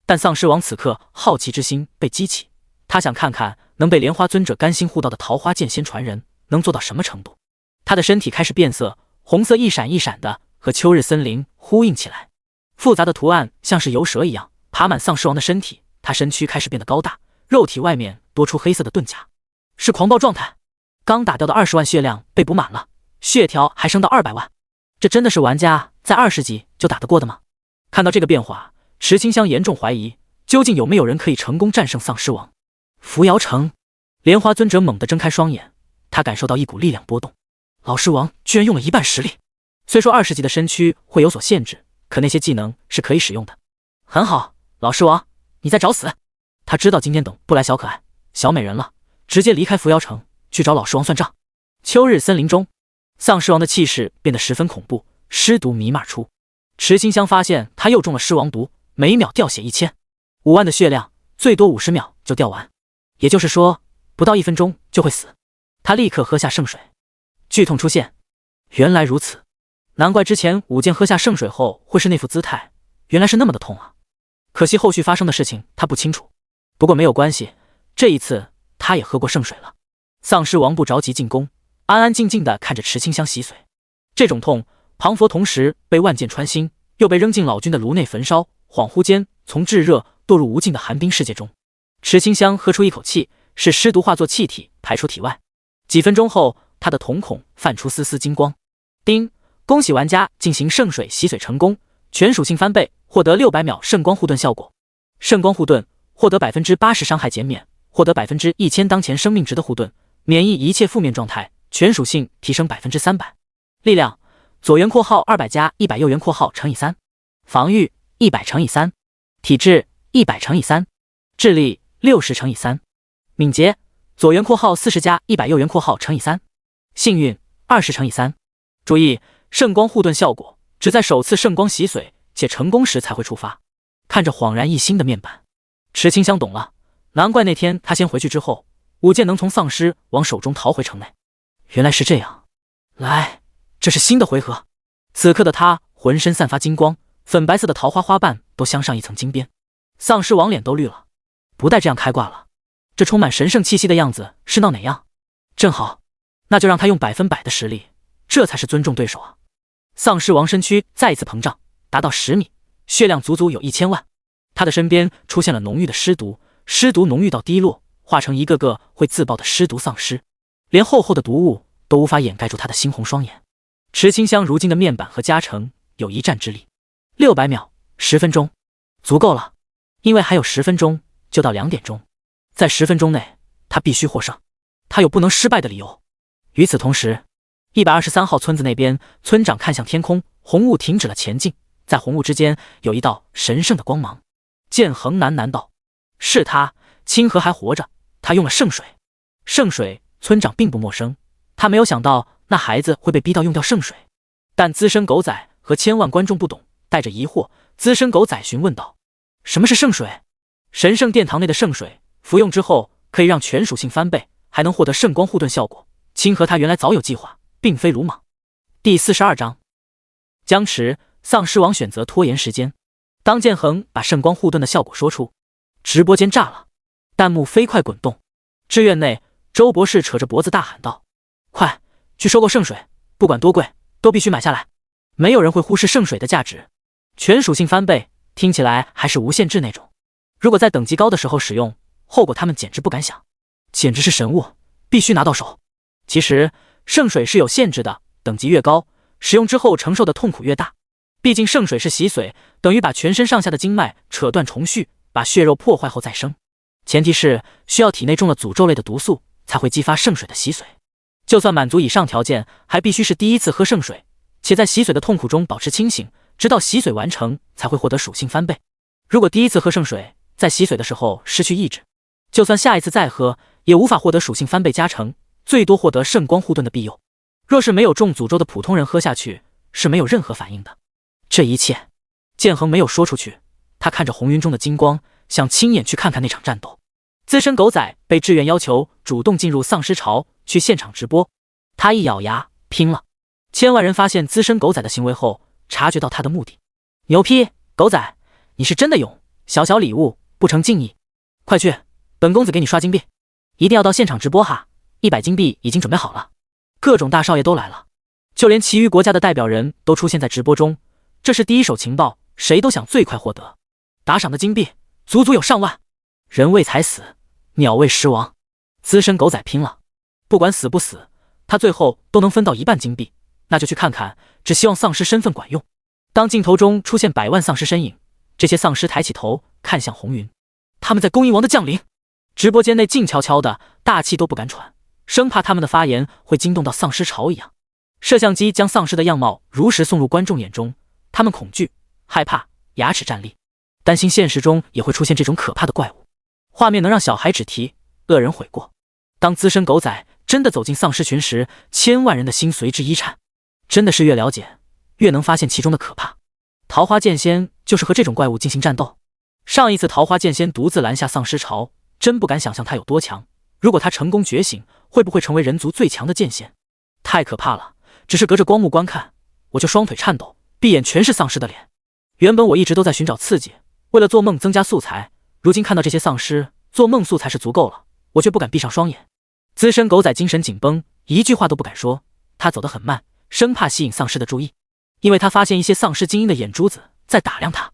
但丧尸王此刻好奇之心被激起，他想看看能被莲花尊者甘心护道的桃花剑仙传人能做到什么程度。他的身体开始变色，红色一闪一闪的，和秋日森林呼应起来，复杂的图案像是游蛇一样爬满丧尸王的身体。他身躯开始变得高大，肉体外面多出黑色的盾甲，是狂暴状态。刚打掉的20万血量被补满了，血条还升到200万。这真的是玩家在20级就打得过的吗？看到这个变化，池清香严重怀疑，究竟有没有人可以成功战胜丧尸王？扶摇城，莲花尊者猛地睁开双眼，他感受到一股力量波动。老尸王居然用了一半实力，虽说20级的身躯会有所限制，可那些技能是可以使用的。很好，老尸王，你在找死！他知道今天等不来小可爱、小美人了，直接离开扶摇城去找老尸王算账。秋日森林中，丧尸王的气势变得十分恐怖，尸毒弥漫出。池清香发现他又中了尸王毒，每秒掉血1000，5万的血量，最多50秒就掉完，也就是说不到1分钟就会死。他立刻喝下圣水，剧痛出现。原来如此，难怪之前舞剑喝下圣水后会是那副姿态，原来是那么的痛啊！可惜后续发生的事情他不清楚，不过没有关系，这一次他也喝过圣水了。丧尸王不着急进攻，安安静静地看着池清香洗髓。这种痛，庞佛同时被万箭穿心，又被扔进老君的炉内焚烧，恍惚间从炙热堕入无尽的寒冰世界中。池清香喝出一口气，使尸毒化作气体排出体外。几分钟后，他的瞳孔泛出丝丝金光。叮！恭喜玩家进行圣水洗髓成功，全属性翻倍，获得600秒圣光护盾效果。圣光护盾获得 80% 伤害减免，获得 1000当前生命值的护盾，免疫一切负面状态，全属性提升 300%。力量左圆括号200加100，右圆括号乘以3，防御100乘以3，体质100乘以3，智力60乘以3，敏捷左圆括号40加100，右圆括号乘以3，幸运20乘以3。注意，圣光护盾效果只在首次圣光洗髓且成功时才会触发。看着恍然一新的面板，池清香懂了，难怪那天他先回去之后，舞剑能从丧尸王手中逃回城内。原来是这样，来，这是新的回合。此刻的他浑身散发金光，粉白色的桃花花瓣都镶上一层金边。丧尸王脸都绿了，不带这样开挂了，这充满神圣气息的样子是闹哪样？正好，那就让他用100%的实力，这才是尊重对手啊！丧尸王身躯再一次膨胀，达到10米，血量足足有1000万。他的身边出现了浓郁的尸毒，尸毒浓郁到滴落，化成一个个会自爆的尸毒丧尸，连厚厚的毒雾都无法掩盖住他的猩红双眼。池清香如今的面板和加成有一战之力，600秒，10分钟，足够了，因为还有10分钟就到2点钟，在10分钟内他必须获胜，他有不能失败的理由。与此同时，123号村子那边，村长看向天空，红雾停止了前进，在红雾之间有一道神圣的光芒。剑恒喃喃道：“是他，清河还活着，他用了圣水。”圣水，村长并不陌生，他没有想到那孩子会被逼到用掉圣水。但资深狗仔和千万观众不懂，带着疑惑，资深狗仔询问道：“什么是圣水？”神圣殿堂内的圣水，服用之后可以让全属性翻倍，还能获得圣光护盾效果。清河他原来早有计划，并非鲁莽。第42章，僵持。丧尸王选择拖延时间。当剑恒把圣光护盾的效果说出，直播间炸了，弹幕飞快滚动。志愿内，周博士扯着脖子大喊道：“快去收购圣水，不管多贵，都必须买下来！没有人会忽视圣水的价值。全属性翻倍，听起来还是无限制那种。如果在等级高的时候使用，后果他们简直不敢想，简直是神物，必须拿到手。其实圣水是有限制的，等级越高，使用之后承受的痛苦越大。毕竟圣水是洗髓，等于把全身上下的经脉扯断重续，把血肉破坏后再生。前提是需要体内中了诅咒类的毒素，才会激发圣水的洗髓。就算满足以上条件，还必须是第一次喝圣水，且在洗髓的痛苦中保持清醒，直到洗髓完成才会获得属性翻倍。如果第一次喝圣水，在洗髓的时候失去意志，就算下一次再喝，也无法获得属性翻倍加成，最多获得圣光护盾的庇佑。若是没有中诅咒的普通人喝下去，是没有任何反应的。这一切，剑恒没有说出去。他看着红云中的金光，想亲眼去看看那场战斗。资深狗仔被志愿要求主动进入丧尸巢去现场直播，他一咬牙拼了。千万人发现资深狗仔的行为后，察觉到他的目的。牛批，狗仔，你是真的勇，小小礼物不成敬意，快去，本公子给你刷金币，一定要到现场直播哈，100金币已经准备好了。各种大少爷都来了，就连其余国家的代表人都出现在直播中，这是第一手情报，谁都想最快获得。打赏的金币足足有上万，人为财死，鸟为食亡，资深狗仔拼了，不管死不死，他最后都能分到1半金币，那就去看看，只希望丧尸身份管用。当镜头中出现100万丧尸身影，这些丧尸抬起头看向红云，他们在恭迎王的降临。直播间内静悄悄的，大气都不敢喘，生怕他们的发言会惊动到丧尸巢一样。摄像机将丧尸的样貌如实送入观众眼中，他们恐惧、害怕，牙齿站立，担心现实中也会出现这种可怕的怪物。画面能让小孩只提，恶人悔过。当资深狗仔真的走进丧尸群时，千万人的心随之一颤。真的是越了解，越能发现其中的可怕。桃花剑仙就是和这种怪物进行战斗。上一次桃花剑仙独自拦下丧尸巢，真不敢想象他有多强。如果他成功觉醒，会不会成为人族最强的剑仙？太可怕了，只是隔着光幕观看，我就双腿颤抖，闭眼全是丧尸的脸。原本我一直都在寻找刺激，为了做梦增加素材，如今看到这些丧尸，做梦素材是足够了，我却不敢闭上双眼。资深狗仔精神紧绷，一句话都不敢说，他走得很慢，生怕吸引丧尸的注意，因为他发现一些丧尸精英的眼珠子在打量他。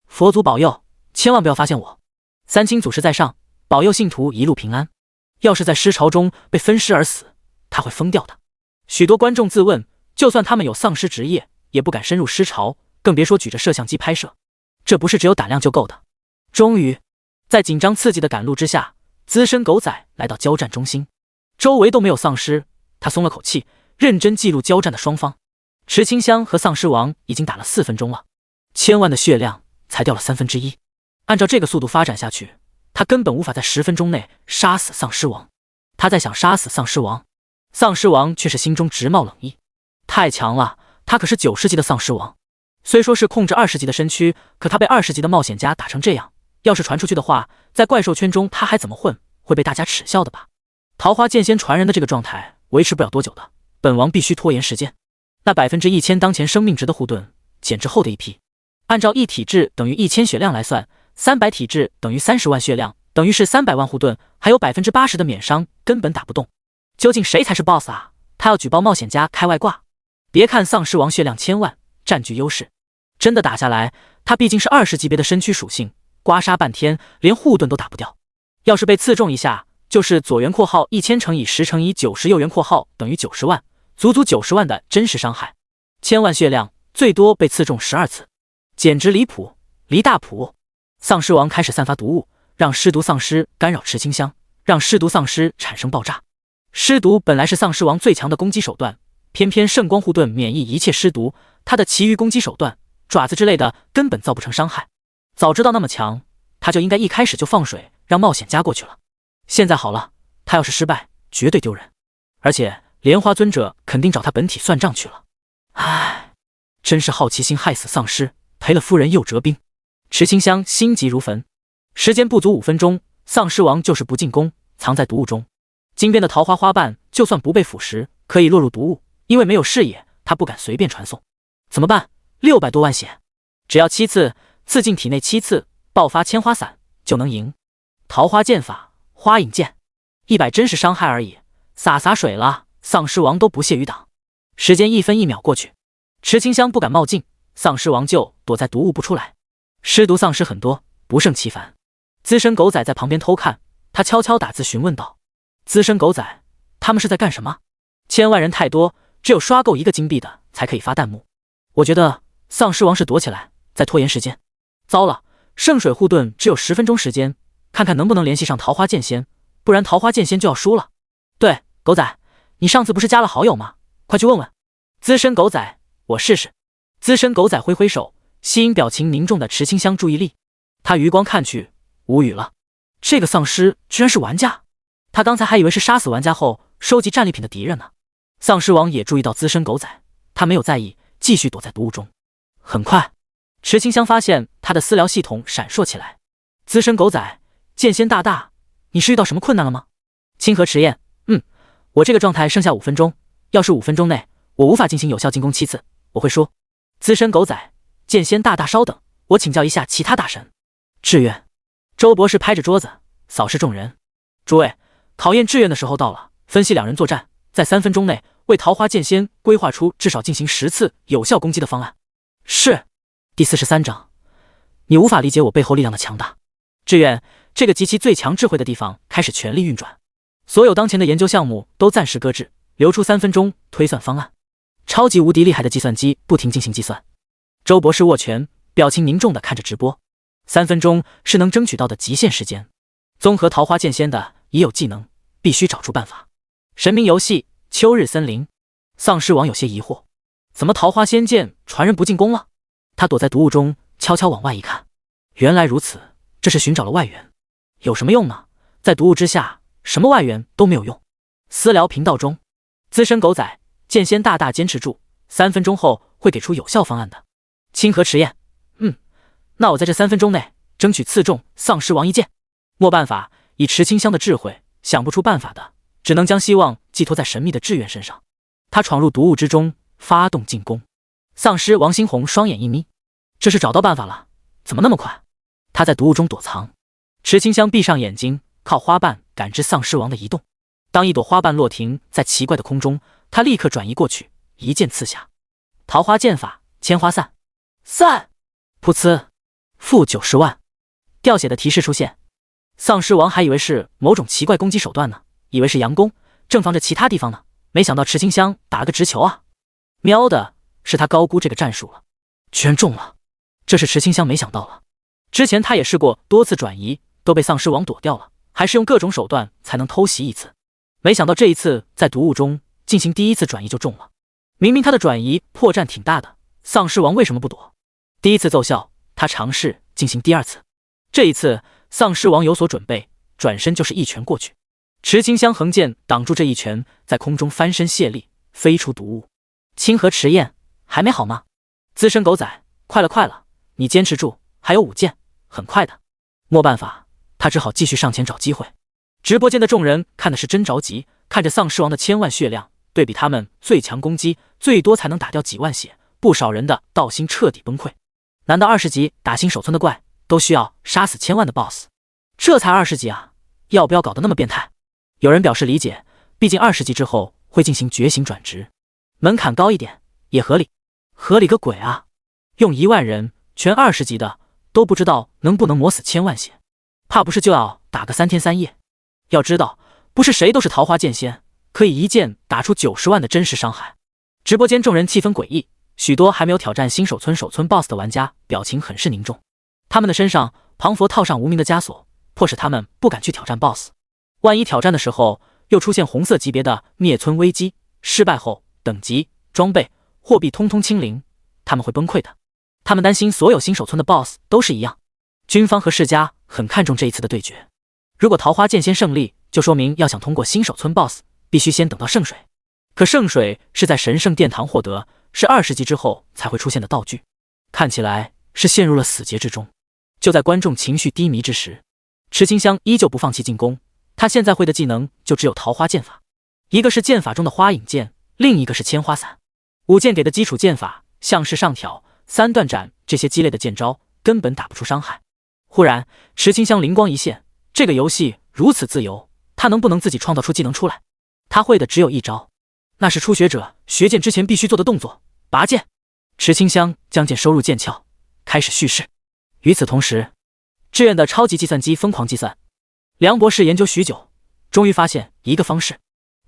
佛祖保佑，千万不要发现我。三清祖师在上，保佑信徒一路平安。要是在尸巢中被分尸而死，他会疯掉的。许多观众自问，就算他们有丧尸职业，也不敢深入尸巢，更别说举着摄像机拍摄。这不是只有胆量就够的。终于，在紧张刺激的赶路之下，资深狗仔来到交战中心，周围都没有丧尸，他松了口气，认真记录交战的双方。池清香和丧尸王已经打了4分钟了，千万的血量才掉了1/3。按照这个速度发展下去，他根本无法在10分钟内杀死丧尸王。他在想杀死丧尸王，丧尸王却是心中直冒冷意。太强了，他可是90级的丧尸王。虽说是控制20级的身躯，可他被20级的冒险家打成这样，要是传出去的话，在怪兽圈中他还怎么混？会被大家耻笑的吧？桃花剑仙传人的这个状态维持不了多久的，本王必须拖延时间。那1000%当前生命值的护盾减至后的一批，按照1体质等于1000血量来算，300体质等于30万血量，等于是300万护盾，还有80%的免伤，根本打不动。究竟谁才是 BOSS 啊？他要举报冒险家开外挂。别看丧尸王血量1000万，占据优势，真的打下来，他毕竟是20级别的身躯属性，刮痧半天连护盾都打不掉。要是被刺中一下，就是左元括号1000乘以10乘以90，右元括号等于90万，足足90万的真实伤害。1000万血量，最多被刺中12次，简直离谱，离大谱。丧尸王开始散发毒物，让尸毒丧尸干扰池清香，让尸毒丧尸产生爆炸。尸毒本来是丧尸王最强的攻击手段，偏偏圣光护盾免疫一切尸毒，他的其余攻击手段爪子之类的根本造不成伤害。早知道那么强，他就应该一开始就放水让冒险家过去了。现在好了，他要是失败绝对丢人，而且莲花尊者肯定找他本体算账去了。唉，真是好奇心害死丧尸，赔了夫人又折兵。池清香心急如焚，时间不足5分钟，丧尸王就是不进攻，藏在毒雾中。金边的桃花花瓣就算不被腐蚀，可以落入毒雾，因为没有视野，他不敢随便传送。怎么办？600多万血，只要7次，刺进体内7次，爆发千花伞就能赢。桃花剑法，花影剑，100真实伤害而已，洒水了，丧尸王都不屑于挡。时间1分1秒过去，池清香不敢冒进，丧尸王就躲在毒雾不出来。尸毒丧尸很多，不胜其烦。资深狗仔在旁边偷看，他悄悄打字询问道：资深狗仔，他们是在干什么？千万人太多，只有刷够1个金币的才可以发弹幕。我觉得丧尸王是躲起来在拖延时间。糟了，圣水护盾只有10分钟时间，看看能不能联系上桃花剑仙，不然桃花剑仙就要输了。对，狗仔，你上次不是加了好友吗？快去问问。资深狗仔我试试。资深狗仔挥挥手，吸引表情凝重的池清香注意力。他余光看去，无语了。这个丧尸居然是玩家，他刚才还以为是杀死玩家后收集战利品的敌人呢。丧尸王也注意到资深狗仔，他没有在意，继续躲在毒雾中。很快，池清香发现他的私聊系统闪烁起来。资深狗仔，剑仙大大，你是遇到什么困难了吗？清河迟彦，我这个状态剩下5分钟，要是5分钟内我无法进行有效进攻7次，我会输。资深狗仔，剑仙大大稍等，我请教一下其他大神。志愿。周博士拍着桌子扫视众人，诸位，考验志愿的时候到了，分析2人作战，在3分钟内为桃花剑仙规划出至少进行10次有效攻击的方案。是。第43章，你无法理解我背后力量的强大。志愿，这个极其最强智慧的地方开始全力运转，所有当前的研究项目都暂时搁置，留出3分钟推算方案。超级无敌厉害的计算机不停进行计算。周博士握拳，表情凝重地看着直播。3分钟是能争取到的极限时间。综合桃花剑仙的已有技能，必须找出办法。神明游戏，秋日森林。丧尸王有些疑惑，怎么桃花仙剑传人不进攻了？他躲在毒雾中，悄悄往外一看，原来如此，这是寻找了外援。有什么用呢？在毒雾之下，什么外援都没有用。私聊频道中，资深狗仔，剑仙大大坚持住，3分钟后会给出有效方案的。清河迟彦，那我在这3分钟内争取刺中丧尸王一剑。没办法，以池清香的智慧，想不出办法的，只能将希望寄托在神秘的志愿身上。他闯入毒雾之中，发动进攻。丧尸王新红双眼一眯，这是找到办法了，怎么那么快？他在毒雾中躲藏。池清香闭上眼睛，靠花瓣感知丧尸王的移动。当一朵花瓣落停在奇怪的空中，他立刻转移过去，一剑刺下。桃花剑法，千花散。散！噗呲！负90万。掉血的提示出现。丧尸王还以为是某种奇怪攻击手段呢，以为是佯攻，正防着其他地方呢，没想到池清香打了个直球啊！喵的，是他高估这个战术了，居然中了，这是池清香没想到了。之前他也试过多次转移，都被丧尸王躲掉了，还是用各种手段才能偷袭一次。没想到这一次在毒雾中进行第1次转移就中了。明明他的转移破绽挺大的，丧尸王为什么不躲？第1次奏效，他尝试进行第2次。这一次丧尸王有所准备，转身就是一拳过去。池清香横剑挡住这一拳，在空中翻身卸力，飞出毒雾。清河迟彦，还没好吗？资深狗仔，快了，你坚持住，还有5剑，很快的。没办法，他只好继续上前找机会。直播间的众人看的是真着急，看着丧尸王的千万血量，对比他们最强攻击，最多才能打掉几万血，不少人的道心彻底崩溃。难道20级打新手村的怪都需要杀死1000万的 BOSS？ 这才20级啊，要不要搞得那么变态？有人表示理解，毕竟20级之后会进行觉醒转职，门槛高一点也合理。合理个鬼啊！用1万人全20级的，都不知道能不能磨死1000万血，怕不是就要打个3天3夜。要知道，不是谁都是桃花剑仙，可以一剑打出90万的真实伤害。直播间众人气氛诡异，许多还没有挑战新手村首村 BOSS 的玩家表情很是凝重，他们的身上庞佛套上无名的枷锁，迫使他们不敢去挑战 BOSS。万一挑战的时候又出现红色级别的灭村危机，失败后等级、装备、货币通通清零，他们会崩溃的。他们担心所有新手村的 BOSS 都是一样。军方和世家很看重这一次的对决，如果桃花剑仙胜利，就说明要想通过新手村 BOSS， 必须先等到圣水。可圣水是在神圣殿堂获得，是20级之后才会出现的道具，看起来是陷入了死结之中。就在观众情绪低迷之时，池清香依旧不放弃进攻。他现在会的技能就只有桃花剑法，一个是剑法中的花影剑，另一个是千花伞。5剑给的基础剑法，像是上挑、3段斩这些鸡肋的剑招，根本打不出伤害。忽然，池清香灵光一现，这个游戏如此自由，他能不能自己创造出技能出来？他会的只有一招，那是初学者学剑之前必须做的动作——拔剑。池清香将剑收入剑鞘，开始蓄势。与此同时，志愿的超级计算机疯狂计算。梁博士研究许久，终于发现一个方式。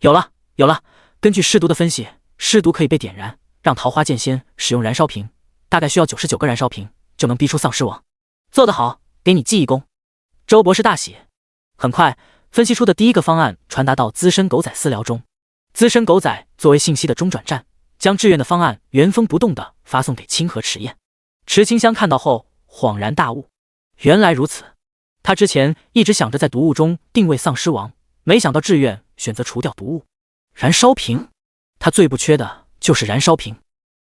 有了！根据尸毒的分析，尸毒可以被点燃，让桃花剑仙使用燃烧瓶，大概需要99个燃烧瓶就能逼出丧尸王。做得好，给你记一功。周博士大喜。很快，分析出的第一个方案传达到资深狗仔私聊中。资深狗仔作为信息的中转站，将志愿的方案原封不动地发送给清河迟彦。池清香看到后恍然大悟，原来如此。他之前一直想着在毒物中定位丧尸王，没想到志愿选择除掉毒物。燃烧瓶，他最不缺的就是燃烧瓶。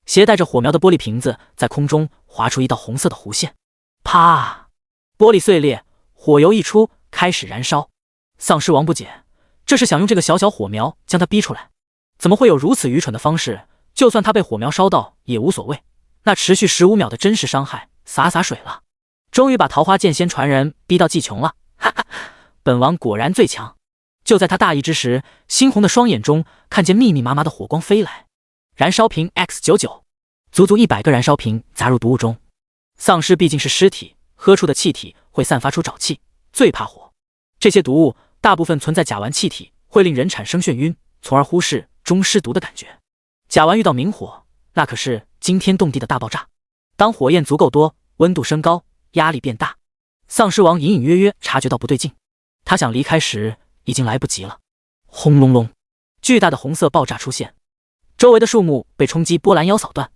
携带着火苗的玻璃瓶子在空中划出一道红色的弧线，啪！玻璃碎裂，火油溢出，开始燃烧。丧尸王不解，这是想用这个小小火苗将他逼出来？怎么会有如此愚蠢的方式？就算他被火苗烧到也无所谓，那持续15秒的真实伤害，洒水了。终于把桃花剑仙传人逼到技穷了，哈哈！本王果然最强。就在他大意之时，猩红的双眼中看见密密麻麻的火光飞来。燃烧瓶 X99， 足足100个燃烧瓶砸入毒物中。丧尸毕竟是尸体，喝出的气体会散发出沼气，最怕火。这些毒物大部分存在甲烷气体，会令人产生眩晕，从而忽视中尸毒的感觉。甲烷遇到明火，那可是惊天动地的大爆炸。当火焰足够多，温度升高，压力变大，丧尸王隐隐约约察觉到不对劲。他想离开时已经来不及了。轰隆隆，巨大的红色爆炸出现，周围的树木被冲击波澜腰扫断。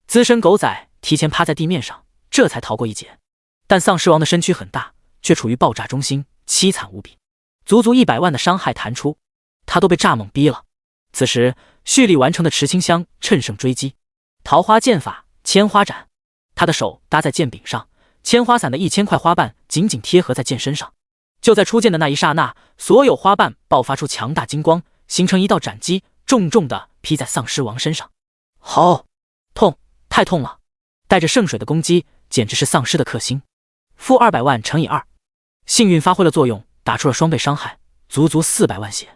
资深狗仔提前趴在地面上，这才逃过一劫。但丧尸王的身躯很大，却处于爆炸中心，凄惨无比，足足100万的伤害弹出，他都被炸懵逼了。此时蓄力完成的池清香趁胜追击，桃花剑法千花斩，他的手搭在剑柄上，千花伞的1000块花瓣紧紧贴合在剑身上。就在出剑的那一刹那，所有花瓣爆发出强大金光，形成一道斩击，重重地劈在丧尸王身上。好痛，太痛了！带着圣水的攻击简直是丧尸的克星。-200万乘以2，幸运发挥了作用，打出了双倍伤害，足足400万血。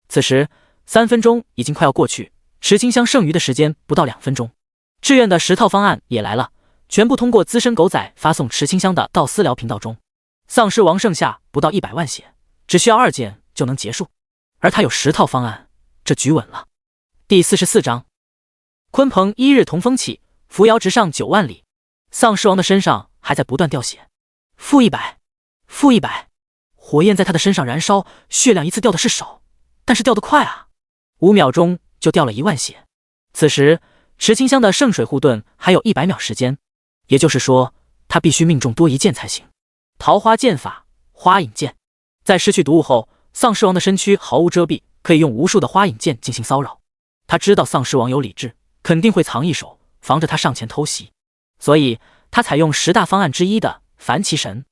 此时3分钟已经快要过去，池清香剩余的时间不到2分钟。志愿的10套方案也来了，全部通过资深狗仔发送池清香的到私聊频道中。丧尸王剩下不到100万血，只需要2件就能结束，而他有10套方案，这局稳了。第44章，鲲鹏1日同风起，扶摇直上9万里。丧尸王的身上还在不断掉血，-100，-100，火焰在他的身上燃烧，血量一次掉的是少，但是掉得快啊，5秒钟就掉了1万血。此时池清香的圣水护盾还有100秒时间，也就是说他必须命中多1剑才行。桃花剑法花影剑，在失去毒物后，丧尸王的身躯毫无遮蔽，可以用无数的花影剑进行骚扰。他知道丧尸王有理智，肯定会藏一手，防着他上前偷袭，所以他采用10大方案之一的凡其神，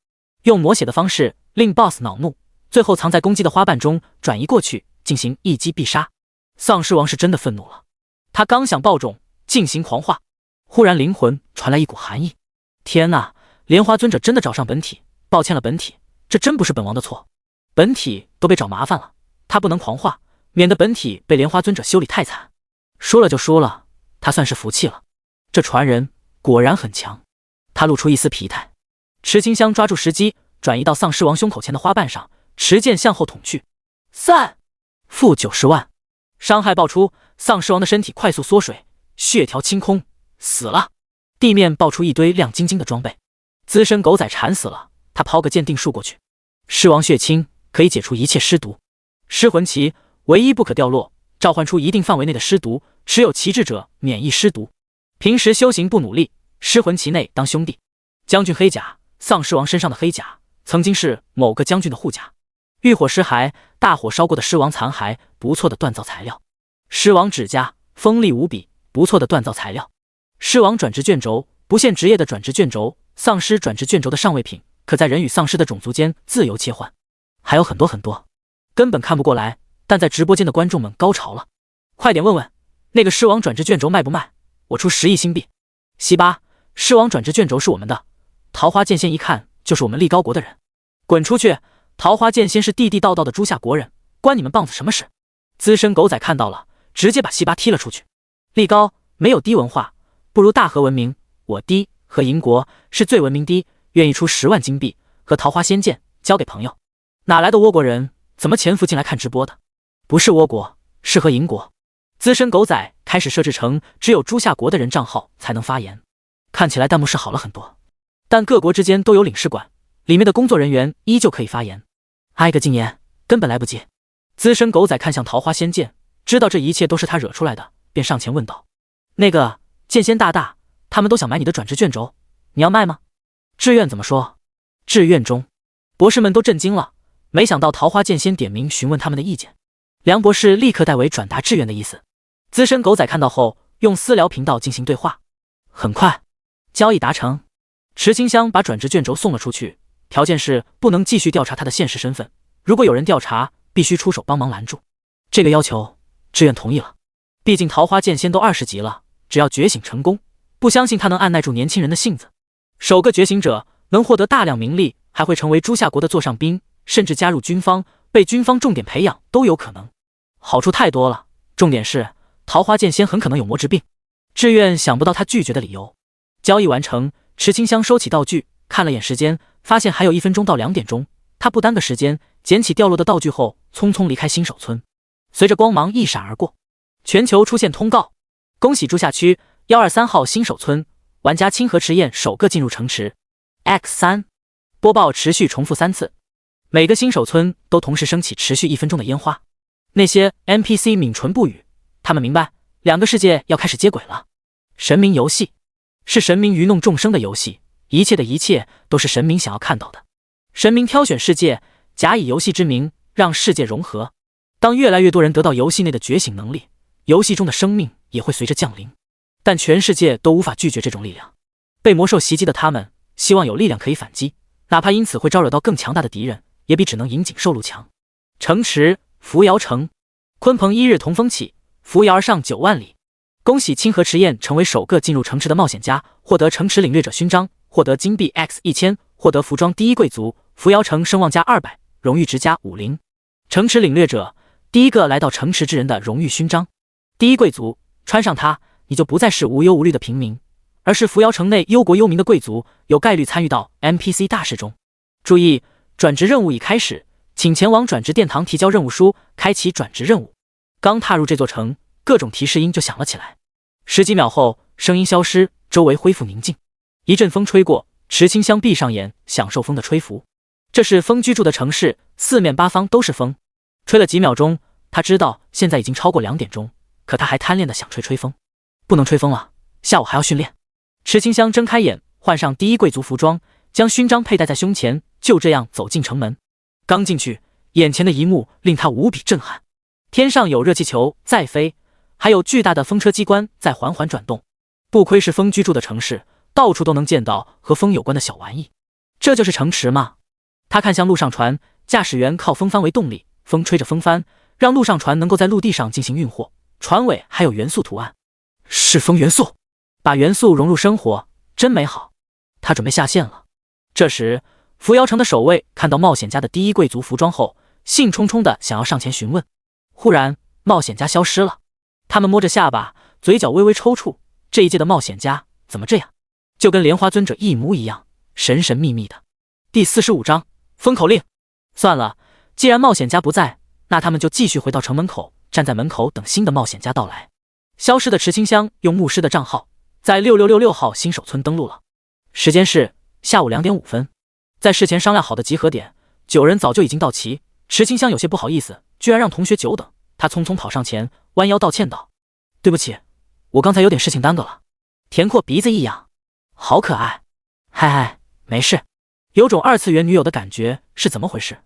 用魔血的方式令 BOSS 恼怒，最后藏在攻击的花瓣中转移过去，进行一击必杀。丧尸王是真的愤怒了，他刚想爆种进行狂化，忽然灵魂传来一股寒意。天哪，莲花尊者真的找上本体，抱歉了本体，这真不是本王的错，本体都被找麻烦了，他不能狂化，免得本体被莲花尊者修理太惨。输了就输了，他算是服气了。这传人果然很强，他露出一丝疲态。池清香抓住时机，转移到丧尸王胸口前的花瓣上，持剑向后捅去。-90万，伤害爆出，丧尸王的身体快速缩水，血条清空，死了。地面爆出一堆亮晶晶的装备，资深狗仔馋死了，他抛个鉴定术过去。尸王血清可以解除一切尸毒，尸魂旗唯一不可掉落，召唤出一定范围内的尸毒，持有旗帜者免疫尸毒。平时修行不努力，尸魂旗内当兄弟。将军黑甲，丧尸王身上的黑甲曾经是某个将军的护甲。浴火尸骸，大火烧过的尸王残骸，不错的锻造材料。尸王指甲锋利无比，不错的锻造材料。尸王转职卷轴，不限职业的转职卷轴，丧尸转职卷轴的上位品，可在人与丧尸的种族间自由切换。还有很多很多，根本看不过来，但在直播间的观众们高潮了。快点问问那个尸王转职卷轴卖不卖，我出10亿新币。西巴，尸王转职卷轴是我们的，桃花剑仙一看就是我们力高国的人，滚出去！桃花剑仙是地地道道的诸夏国人，关你们棒子什么事？资深狗仔看到了，直接把西巴踢了出去。力高没有低文化，不如大和文明，我低和银国是最文明低，愿意出10万金币和桃花仙剑交给朋友。哪来的倭国人？怎么潜伏进来看直播的？不是倭国，是和银国。资深狗仔开始设置成只有诸夏国的人账号才能发言，看起来弹幕是好了很多，但各国之间都有领事馆，里面的工作人员依旧可以发言。挨个禁言根本来不及。资深狗仔看向桃花仙剑，知道这一切都是他惹出来的，便上前问道：那个剑仙大大，他们都想买你的转职卷轴，你要卖吗？志愿怎么说？志愿中，博士们都震惊了，没想到桃花剑仙点名询问他们的意见。梁博士立刻代为转达志愿的意思。资深狗仔看到后，用私聊频道进行对话。很快，交易达成。池清香把转职卷轴送了出去，条件是不能继续调查他的现实身份，如果有人调查，必须出手帮忙拦住。这个要求，志愿同意了。毕竟桃花剑仙都20级了，只要觉醒成功，不相信他能按耐住年轻人的性子。首个觉醒者能获得大量名利，还会成为诸夏国的座上宾，甚至加入军方，被军方重点培养都有可能。好处太多了，重点是桃花剑仙很可能有魔质病。志愿想不到他拒绝的理由。交易完成，池清香收起道具，看了眼时间，发现还有1分钟到2点钟。他不耽搁时间，捡起掉落的道具后，匆匆离开新手村。随着光芒一闪而过，全球出现通告：恭喜朱夏区123号新手村玩家清河池燕首个进入城池。X3 播报持续重复3次，每个新手村都同时升起持续1分钟的烟花。那些 NPC 抿唇不语，他们明白2个世界要开始接轨了。神明游戏是神明愚弄众生的游戏，一切的一切都是神明想要看到的。神明挑选世界，假以游戏之名让世界融合。当越来越多人得到游戏内的觉醒能力，游戏中的生命也会随着降临。但全世界都无法拒绝这种力量。被魔兽袭击的他们希望有力量可以反击，哪怕因此会招惹到更强大的敌人，也比只能引颈受禄强。城池扶摇城，鲲鹏1日同风起，扶摇而上9万里。恭喜清河池燕成为首个进入城池的冒险家，获得城池领略者勋章，获得金币 X1000，获得服装第一贵族，扶摇城声望加200，荣誉值加50。城池领略者，第一个来到城池之人的荣誉勋章。第一贵族，穿上它，你就不再是无忧无虑的平民，而是扶摇城内忧国忧民的贵族，有概率参与到 NPC 大事中。注意，转职任务已开始，请前往转职殿堂提交任务书，开启转职任务。刚踏入这座城，各种提示音就响了起来。10几秒后，声音消失，周围恢复宁静。一阵风吹过，池清香闭上眼，享受风的吹拂。这是风居住的城市，四面八方都是风。吹了几秒钟，他知道现在已经超过2点钟，可他还贪恋的想吹风。不能吹风了，下午还要训练。池清香睁开眼，换上第一贵族服装，将勋章佩戴在胸前，就这样走进城门。刚进去，眼前的一幕令他无比震撼。天上有热气球在飞，还有巨大的风车机关在缓缓转动。不愧是风居住的城市，到处都能见到和风有关的小玩意。这就是城池吗？他看向陆上船，驾驶员靠风帆为动力，风吹着风帆，让陆上船能够在陆地上进行运货。船尾还有元素图案，是风元素，把元素融入生活，真美好。他准备下线了。这时，扶摇城的守卫看到冒险家的第一贵族服装后，兴冲冲的想要上前询问。忽然，冒险家消失了。他们摸着下巴，嘴角微微抽搐。这一届的冒险家怎么这样？就跟莲花尊者一模一样，神神秘秘的。第45章封口令。算了，既然冒险家不在，那他们就继续回到城门口，站在门口等新的冒险家到来。消失的池清香用牧师的账号在6666号新手村登录了。时间是下午2点5分。在事前商量好的集合点，9人早就已经到齐。池清香有些不好意思，居然让同学久等。他匆匆跑上前，弯腰道歉道：“对不起，我刚才有点事情耽搁了。”田阔鼻子一扬，好可爱。嗨嗨，没事。有种2次元女友的感觉，是怎么回事？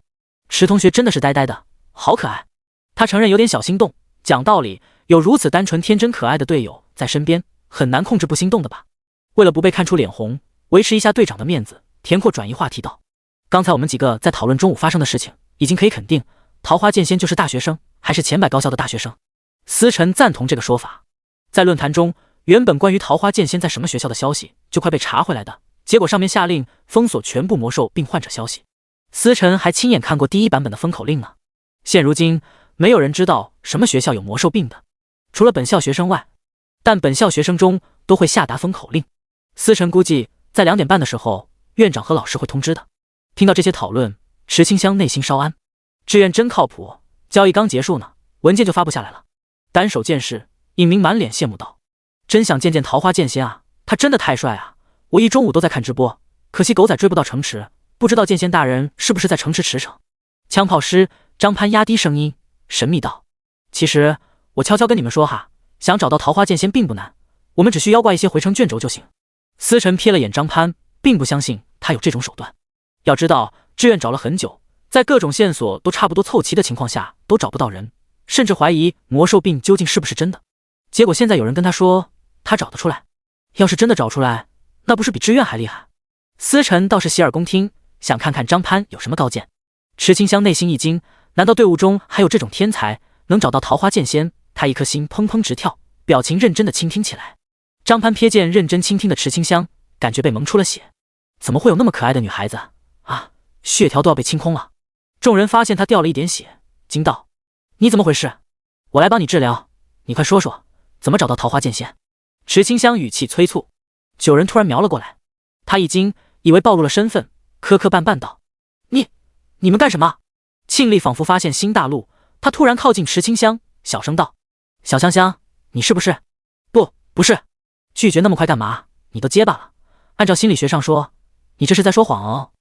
池同学真的是呆呆的，好可爱。他承认有点小心动。讲道理，有如此单纯天真可爱的队友在身边，很难控制不心动的吧？为了不被看出脸红，维持一下队长的面子，田阔转移话题道：“刚才我们几个在讨论中午发生的事情，已经可以肯定，桃花剑仙就是大学生，还是前百高校的大学生。”思辰赞同这个说法。在论坛中，原本关于桃花剑仙在什么学校的消息就快被查回来的，结果上面下令封锁全部魔兽病患者消息。思辰还亲眼看过第1版本的封口令呢。现如今，没有人知道什么学校有魔兽病的，除了本校学生外，但本校学生中都会下达封口令。思辰估计在2点半的时候，院长和老师会通知的。听到这些讨论，池清香内心稍安。志愿真靠谱，交易刚结束呢，文件就发布下来了。单手剑士尹明满脸羡慕道：“真想见见桃花剑仙啊，他真的太帅啊！我一中午都在看直播，可惜狗仔追不到城池，不知道剑仙大人是不是在城池驰骋。”枪炮师张潘压低声音，神秘道：“其实我悄悄跟你们说哈，想找到桃花剑仙并不难，我们只需腰挂一些回程卷轴就行。思辰瞥了眼张潘，并不相信他有这种手段。要知道，志愿找了很久，在各种线索都差不多凑齐的情况下，都找不到人，甚至怀疑魔兽病究竟是不是真的。结果现在有人跟他说，他找得出来。要是真的找出来，那不是比志愿还厉害？思辰倒是洗耳恭听，想看看张潘有什么高见。池清香内心一惊，难道队伍中还有这种天才，能找到桃花剑仙？他一颗心砰砰直跳，表情认真的倾听起来。张潘瞥见认真倾听的池清香，感觉被蒙出了血。怎么会有那么可爱的女孩子啊？血条都要被清空了。众人发现他掉了一点血，惊道：“你怎么回事？我来帮你治疗，你快说说，怎么找到桃花剑仙？”池清香语气催促。9人突然瞄了过来，他一惊，以为暴露了身份，磕磕绊绊道：“你们干什么？”庆历仿佛发现新大陆，他突然靠近池清香，小声道：“小香香，你是不是？”“不是。”“拒绝那么快干嘛？你都结巴了。按照心理学上说，你这是在说谎哦。”“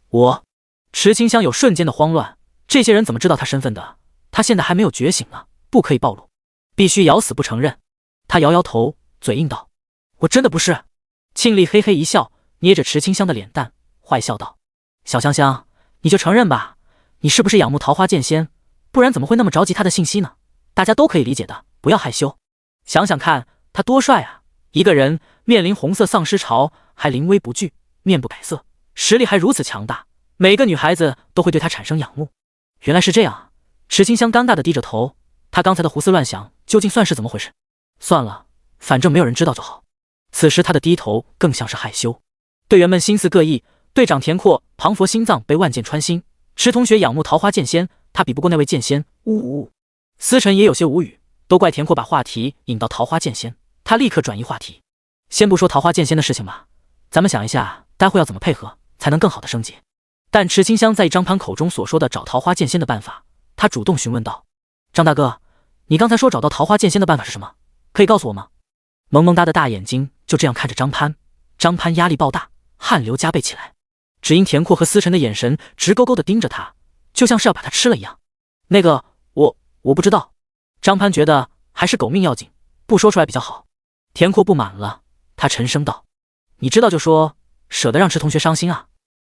我。”池清香有瞬间的慌乱，这些人怎么知道他身份的？他现在还没有觉醒呢，不可以暴露，必须咬死不承认。他摇摇头，嘴硬道：“我真的不是。”庆历嘿嘿一笑，捏着池清香的脸蛋，坏笑道：“小香香，你就承认吧，你是不是仰慕桃花剑仙？不然怎么会那么着急他的信息呢？大家都可以理解的，不要害羞。想想看，他多帅啊！一个人面临红色丧尸潮，还临危不惧，面不改色，实力还如此强大，每个女孩子都会对他产生仰慕。原来是这样。”池清香尴尬地低着头，他刚才的胡思乱想究竟算是怎么回事？算了，反正没有人知道就好。此时他的低头更像是害羞。队员们心思各异，队长田阔庞佛心脏被万箭穿心，池同学仰慕桃花剑仙，他比不过那位剑仙，呜。思辰也有些无语，都怪田阔把话题引到桃花剑仙，他立刻转移话题。先不说桃花剑仙的事情吧，咱们想一下待会要怎么配合才能更好的升级。但池清香在意张潘口中所说的找桃花剑仙的办法，他主动询问道：“张大哥，你刚才说找到桃花剑仙的办法是什么？可以告诉我吗？”萌萌哒的大眼睛就这样看着张潘，张潘压力爆大，汗流浃背起来。只因田阔和思辰的眼神直勾勾地盯着他，就像是要把他吃了一样。那个，我不知道。张潘觉得还是狗命要紧，不说出来比较好。田阔不满了，他沉声道：“你知道就说，舍得让池同学伤心啊？”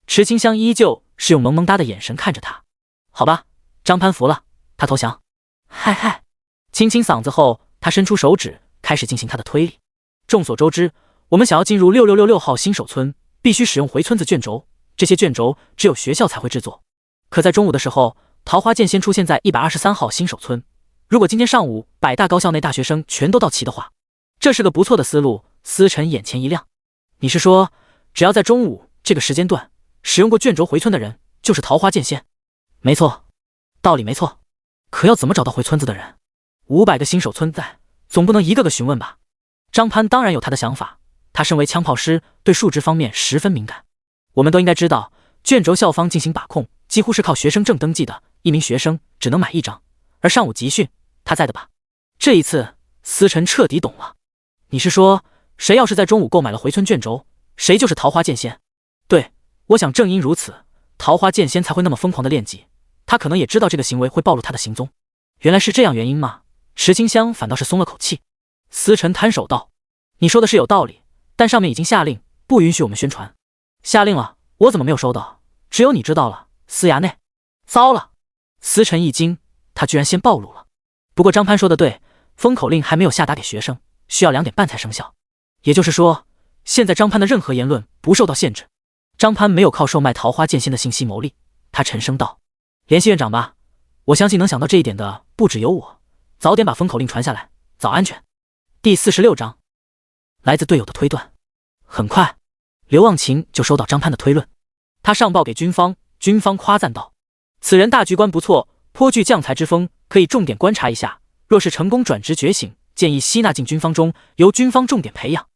池清香依旧是用萌萌哒的眼神看着他。好吧，张潘服了，他投降。嗨，清清嗓子后，他伸出手指，开始进行他的推理。众所周知，我们想要进入6666号新手村，必须使用回村子卷轴，这些卷轴只有学校才会制作。可在中午的时候，桃花剑仙出现在123号新手村。如果今天上午百大高校内大学生全都到齐的话，这是个不错的思路。思辰眼前一亮，你是说，只要在中午这个时间段使用过卷轴回村的人，就是桃花剑仙？没错，道理没错。可要怎么找到回村子的人？500个新手村在，总不能一个个询问吧？张潘当然有他的想法，他身为枪炮师，对数值方面十分敏感。我们都应该知道，卷轴校方进行把控，几乎是靠学生证登记的，一名学生只能买1张。而上午集训，他在的吧？这一次，思辰彻底懂了。你是说，谁要是在中午购买了回村卷轴，谁就是桃花剑仙？对，我想正因如此，桃花剑仙才会那么疯狂的练级。他可能也知道这个行为会暴露他的行踪。原来是这样原因吗？池清香反倒是松了口气。思辰摊手道：“你说的是有道理，但上面已经下令，不允许我们宣传。下令了，我怎么没有收到？只有你知道了。司衙内，糟了！”思辰一惊，他居然先暴露了。不过张潘说的对，封口令还没有下达给学生，需要2点半才生效。也就是说，现在张潘的任何言论不受到限制。张潘没有靠售卖桃花剑仙的信息牟利，他沉声道：“联系院长吧，我相信能想到这一点的不只有我。早点把封口令传下来，早安全。”第46章，来自队友的推断。很快，刘忘情就收到张潘的推论，他上报给军方，军方夸赞道：“此人大局观不错，颇具将才之风，可以重点观察一下。若是成功转职觉醒，建议吸纳进军方中，由军方重点培养。”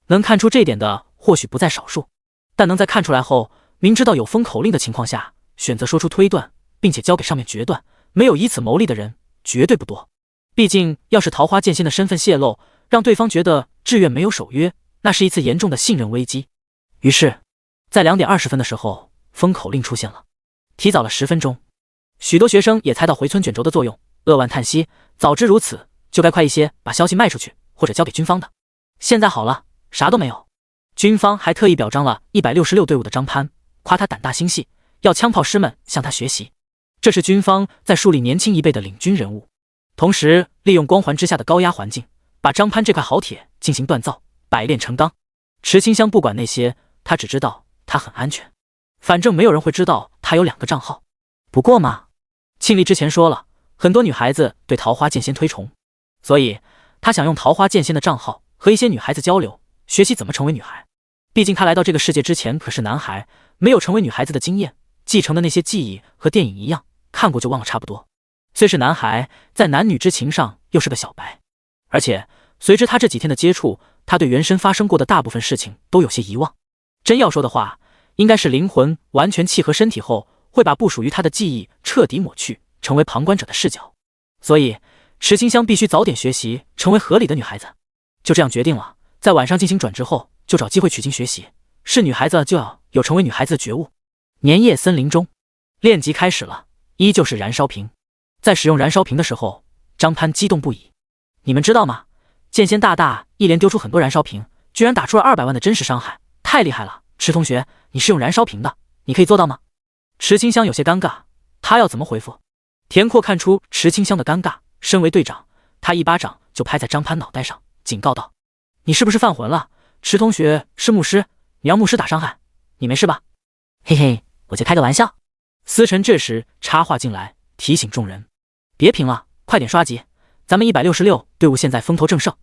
能看出这点的或许不在少数，但能在看出来后，明知道有封口令的情况下，选择说出推断，并且交给上面决断，没有以此牟利的人绝对不多。毕竟，要是桃花剑仙的身份泄露，让对方觉得志愿没有守约，那是一次严重的信任危机。于是，在2点20分的时候，封口令出现了，提早了10分钟。许多学生也猜到回村卷轴的作用，扼腕叹息：早知如此，就该快一些把消息卖出去，或者交给军方的。现在好了，啥都没有。军方还特意表彰了166队伍的张潘，夸他胆大心细，要枪炮师们向他学习。这是军方在树立年轻一辈的领军人物，同时利用光环之下的高压环境，把张潘这块好铁进行锻造，百炼成钢。池清香不管那些，他只知道他很安全，反正没有人会知道他有2个账号。不过嘛，庆历之前说了，很多女孩子对桃花剑仙推崇，所以他想用桃花剑仙的账号和一些女孩子交流，学习怎么成为女孩。毕竟他来到这个世界之前可是男孩，没有成为女孩子的经验，继承的那些记忆和电影一样，看过就忘了差不多。虽是男孩，在男女之情上又是个小白，而且随着他这几天的接触，他对原身发生过的大部分事情都有些遗忘。真要说的话，应该是灵魂完全契合身体后，会把不属于他的记忆彻底抹去，成为旁观者的视角。所以池清香必须早点学习，成为合理的女孩子。就这样决定了，在晚上进行转职后，就找机会取经学习。是女孩子就要有成为女孩子的觉悟。年夜森林中，练级开始了，依旧是燃烧瓶。在使用燃烧瓶的时候，张潘激动不已。你们知道吗？剑仙大大一连丢出很多燃烧瓶，居然打出了200万的真实伤害，太厉害了！池同学，你是用燃烧瓶的，你可以做到吗？池清香有些尴尬，他要怎么回复？田阔看出池清香的尴尬，身为队长，他一巴掌就拍在张潘脑袋上，警告道：你是不是犯浑了？池同学是牧师，你让牧师打伤害，你没事吧？嘿嘿，我就开个玩笑。司晨这时插话进来，提醒众人别评了，快点刷级，咱们166队伍现在风头正盛，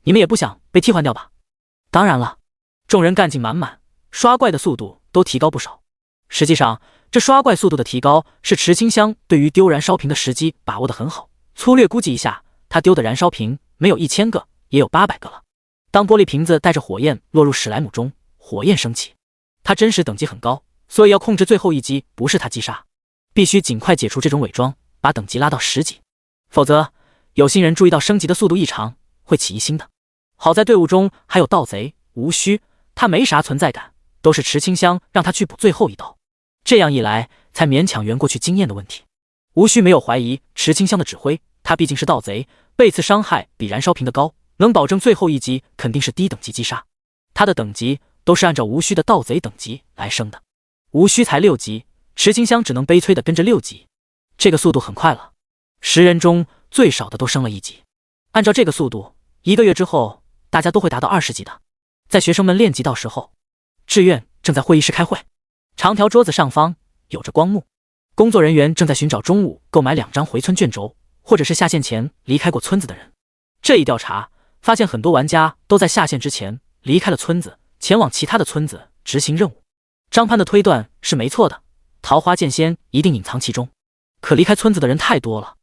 你们也不想被替换掉吧？当然了，众人干劲满满，刷怪的速度都提高不少。实际上这刷怪速度的提高是池清香对于丢燃烧瓶的时机把握得很好，粗略估计一下，他丢的燃烧瓶没有1000个也有800个了。当玻璃瓶子带着火焰落入史莱姆中，火焰升起，他真实等级很高，所以要控制最后一击不是他击杀，必须尽快解除这种伪装，把等级拉到10级，否则有心人注意到升级的速度异常，会起疑心的。好在队伍中还有盗贼无须，他没啥存在感，都是池清香让他去补最后一刀，这样一来才勉强圆过去经验的问题。无须没有怀疑池清香的指挥，他毕竟是盗贼，背刺伤害比燃烧瓶的高，能保证最后一击肯定是低等级击杀。他的等级都是按照无须的盗贼等级来升的，无须才6级，池清香只能悲催的跟着6级，这个速度很快了，10人中最少的都升了1级。按照这个速度，1个月之后大家都会达到20级的。在学生们练级到时候，志愿正在会议室开会，长条桌子上方有着光幕，工作人员正在寻找中午购买2张回村卷轴，或者是下线前离开过村子的人。这一调查发现，很多玩家都在下线之前离开了村子，前往其他的村子执行任务。张潘的推断是没错的，桃花剑仙一定隐藏其中，可离开村子的人太多了，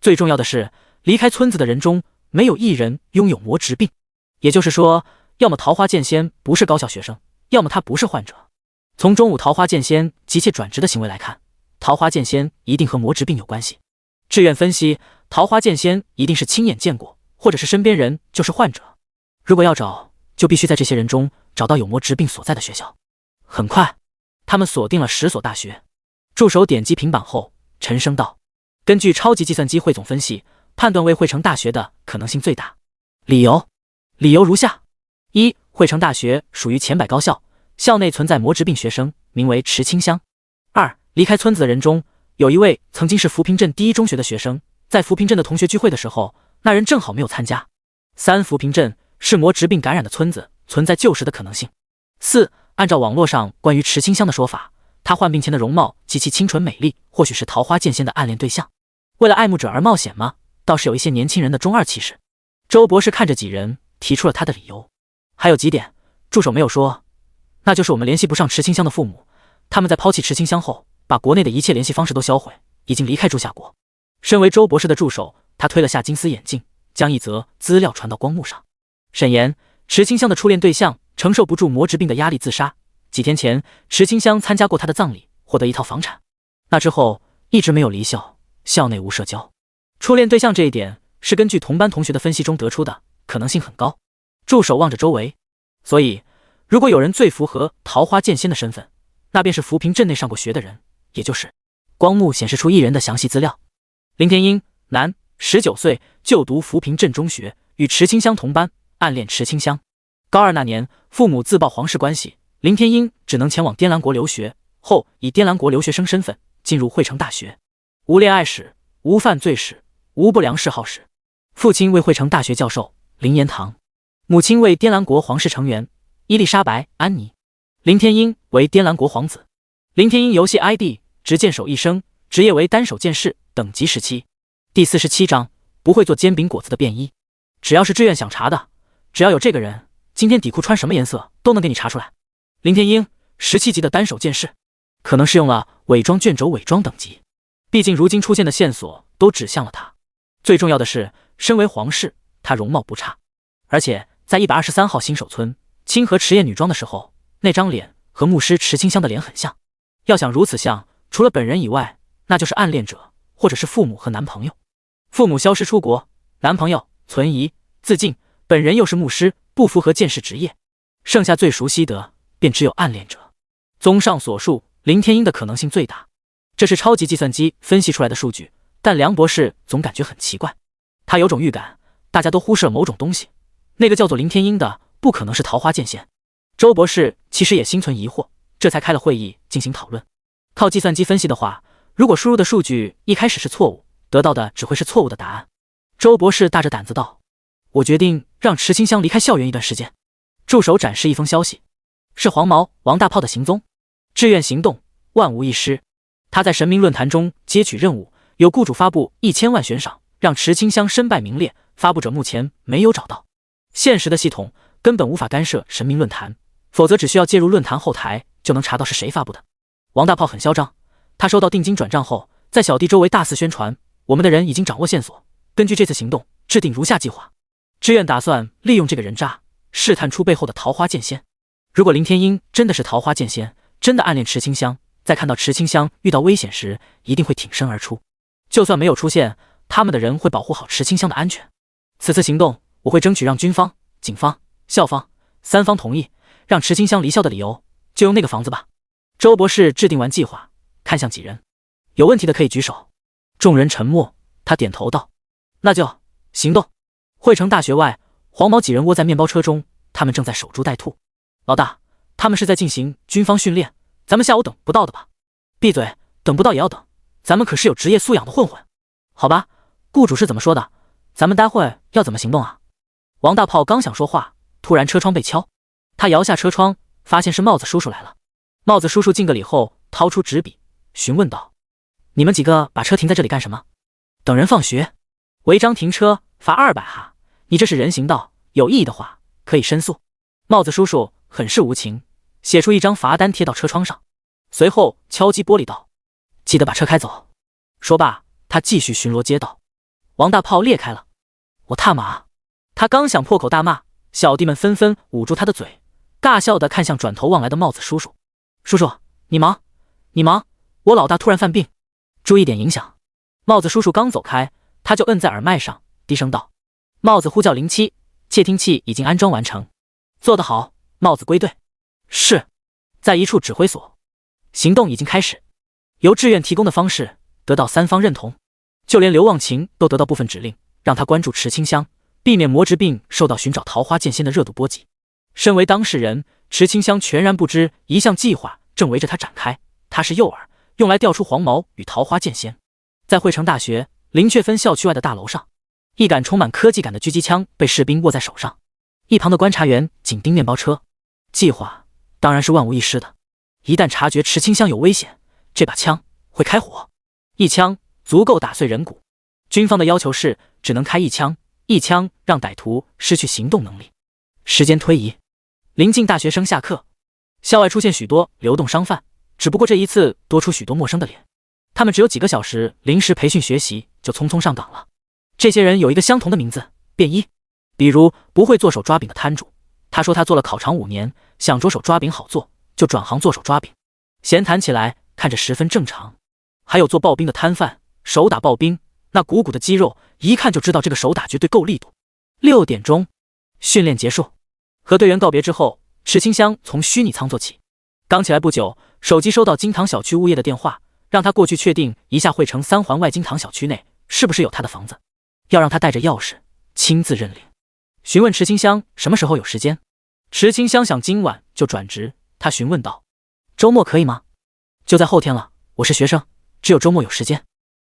最重要的是离开村子的人中没有1人拥有魔职病，也就是说，要么桃花剑仙不是高校学生，要么他不是患者。从中午桃花剑仙急切转职的行为来看，桃花剑仙一定和魔职病有关系。志愿分析，桃花剑仙一定是亲眼见过，或者是身边人就是患者。如果要找，就必须在这些人中找到有魔职病所在的学校。很快，他们锁定了10所大学。助手点击平板后，沉声道：根据超级计算机汇总分析，判断为汇成大学的可能性最大。理由如下：1. 汇成大学属于前100高校，校内存在魔职病学生，名为池清香。2. 离开村子的人中，有一位曾经是浮萍镇第1中学的学生，在浮萍镇的同学聚会的时候，那人正好没有参加。3. 浮萍镇是魔职病感染的村子，存在旧时的可能性。4. 按照网络上关于池清香的说法，她患病前的容貌极其清纯美丽，或许是桃花剑仙的暗恋对象。为了爱慕者而冒险吗？倒是有一些年轻人的中二气势。周博士看着几人，提出了他的理由。还有几点，助手没有说，那就是我们联系不上池清香的父母，他们在抛弃池清香后，把国内的一切联系方式都销毁，已经离开朱夏国。身为周博士的助手，他推了下金丝眼镜，将一则资料传到光幕上。沈岩，池清香的初恋对象，承受不住魔职病的压力自杀。几天前，池清香参加过他的葬礼，获得一套房产。那之后一直没有离校，校内无社交。初恋对象这一点是根据同班同学的分析中得出的，可能性很高。助手望着周围，所以如果有人最符合桃花剑仙的身份，那便是浮萍镇内上过学的人，也就是光幕显示出一人的详细资料：林天英，男，19岁，就读浮萍镇中学，与池清香同班，暗恋池清香。高二那年，父母自曝皇室关系，林天英只能前往滇兰国留学，后以滇兰国留学生身份进入汇成大学。无恋爱史，无犯罪史，无不良嗜好史。父亲为汇成大学教授林延堂，母亲为滇兰国皇室成员伊丽莎白·安妮。林天英为滇兰国皇子。林天英游戏 ID 执剑手一生，职业为单手剑士，等级17。第47章，不会做煎饼果子的便衣。只要是志愿想查的，只要有这个人，今天底裤穿什么颜色都能给你查出来。林天英17级的单手剑士，可能是用了伪装卷轴伪装等级，毕竟如今出现的线索都指向了他。最重要的是，身为皇室，他容貌不差，而且在123号新手村清河池夜女装的时候，那张脸和牧师池清香的脸很像。要想如此像，除了本人以外，那就是暗恋者或者是父母和男朋友。父母消失出国，男朋友存疑自尽，本人又是牧师，不符合剑士职业，剩下最熟悉的便只有暗恋者。综上所述，林天英的可能性最大。这是超级计算机分析出来的数据，但梁博士总感觉很奇怪。他有种预感，大家都忽视了某种东西，那个叫做林天英的不可能是桃花剑仙。周博士其实也心存疑惑，这才开了会议进行讨论。靠计算机分析的话，如果输入的数据一开始是错误，得到的只会是错误的答案。周博士大着胆子道：我决定让池清香离开校园一段时间。助手展示一封消息，是黄毛王大炮的行踪，志愿行动万无一失。他在神明论坛中接取任务，有雇主发布1000万悬赏，让池清香身败名裂，发布者目前没有找到。现实的系统根本无法干涉神明论坛，否则只需要介入论坛后台就能查到是谁发布的。王大炮很嚣张，他收到定金转账后，在小弟周围大肆宣传，我们的人已经掌握线索，根据这次行动制定如下计划。志愿打算利用这个人渣试探出背后的桃花剑仙。如果林天英真的是桃花剑仙，真的暗恋池清香，在看到池清香遇到危险时一定会挺身而出，就算没有出现，他们的人会保护好池清香的安全。此次行动我会争取让军方、警方、校方3方同意，让池清香离校的理由就用那个房子吧。周博士制定完计划，看向几人，有问题的可以举手。众人沉默，他点头道：那就行动。汇成大学外，黄毛几人窝在面包车中，他们正在守株待兔。老大，他们是在进行军方训练，咱们下午等不到的吧？闭嘴，等不到也要等，咱们可是有职业素养的混混。好吧，雇主是怎么说的？咱们待会要怎么行动啊？王大炮刚想说话，突然车窗被敲，他摇下车窗，发现是帽子叔叔来了。帽子叔叔敬个礼后，掏出纸笔，询问道：你们几个把车停在这里干什么？等人放学。违章停车罚200哈，你这是人行道，有异议的话可以申诉。帽子叔叔很是无情，写出一张罚单贴到车窗上，随后敲击玻璃道：记得把车开走。说罢，他继续巡逻街道。王大炮裂开了：我他妈！他刚想破口大骂，小弟们纷纷捂住他的嘴，尬笑地看向转头望来的帽子叔叔。叔叔，你忙，你忙，我老大突然犯病，注意点影响。帽子叔叔刚走开，他就摁在耳麦上，低声道：帽子呼叫07，窃听器已经安装完成。做得好，帽子归队。是。在一处指挥所，行动已经开始。由志愿提供的方式得到3方认同，就连刘忘情都得到部分指令，让他关注池清香，避免魔之病受到寻找桃花剑仙的热度波及。身为当事人，池清香全然不知一项计划正围着他展开，他是诱饵，用来调出黄毛与桃花剑仙。在汇成大学林雀分校区外的大楼上，一杆充满科技感的狙击枪被士兵握在手上，一旁的观察员紧盯面包车。计划当然是万无一失的，一旦察觉池清香有危险，这把枪会开火，一枪足够打碎人骨。军方的要求是只能开一枪，一枪让歹徒失去行动能力。时间推移，临近大学生下课，校外出现许多流动商贩，只不过这一次多出许多陌生的脸。他们只有几个小时临时培训学习就匆匆上岗了。这些人有一个相同的名字，便衣。比如不会做手抓饼的摊主，他说他做了烤肠5年，想着手抓饼好做，就转行做手抓饼，闲谈起来看着十分正常。还有做刨冰的摊贩，手打刨冰，那鼓鼓的肌肉一看就知道这个手打绝对够力度。6点钟，训练结束，和队员告别之后，池清香从虚拟舱做起。刚起来不久，手机收到金堂小区物业的电话，让他过去确定一下汇成3环外金堂小区内是不是有他的房子，要让他带着钥匙亲自认领。询问池清香什么时候有时间，池清香想今晚就转职，他询问道：“周末可以吗？”“就在后天了，我是学生，只有周末有时间。”“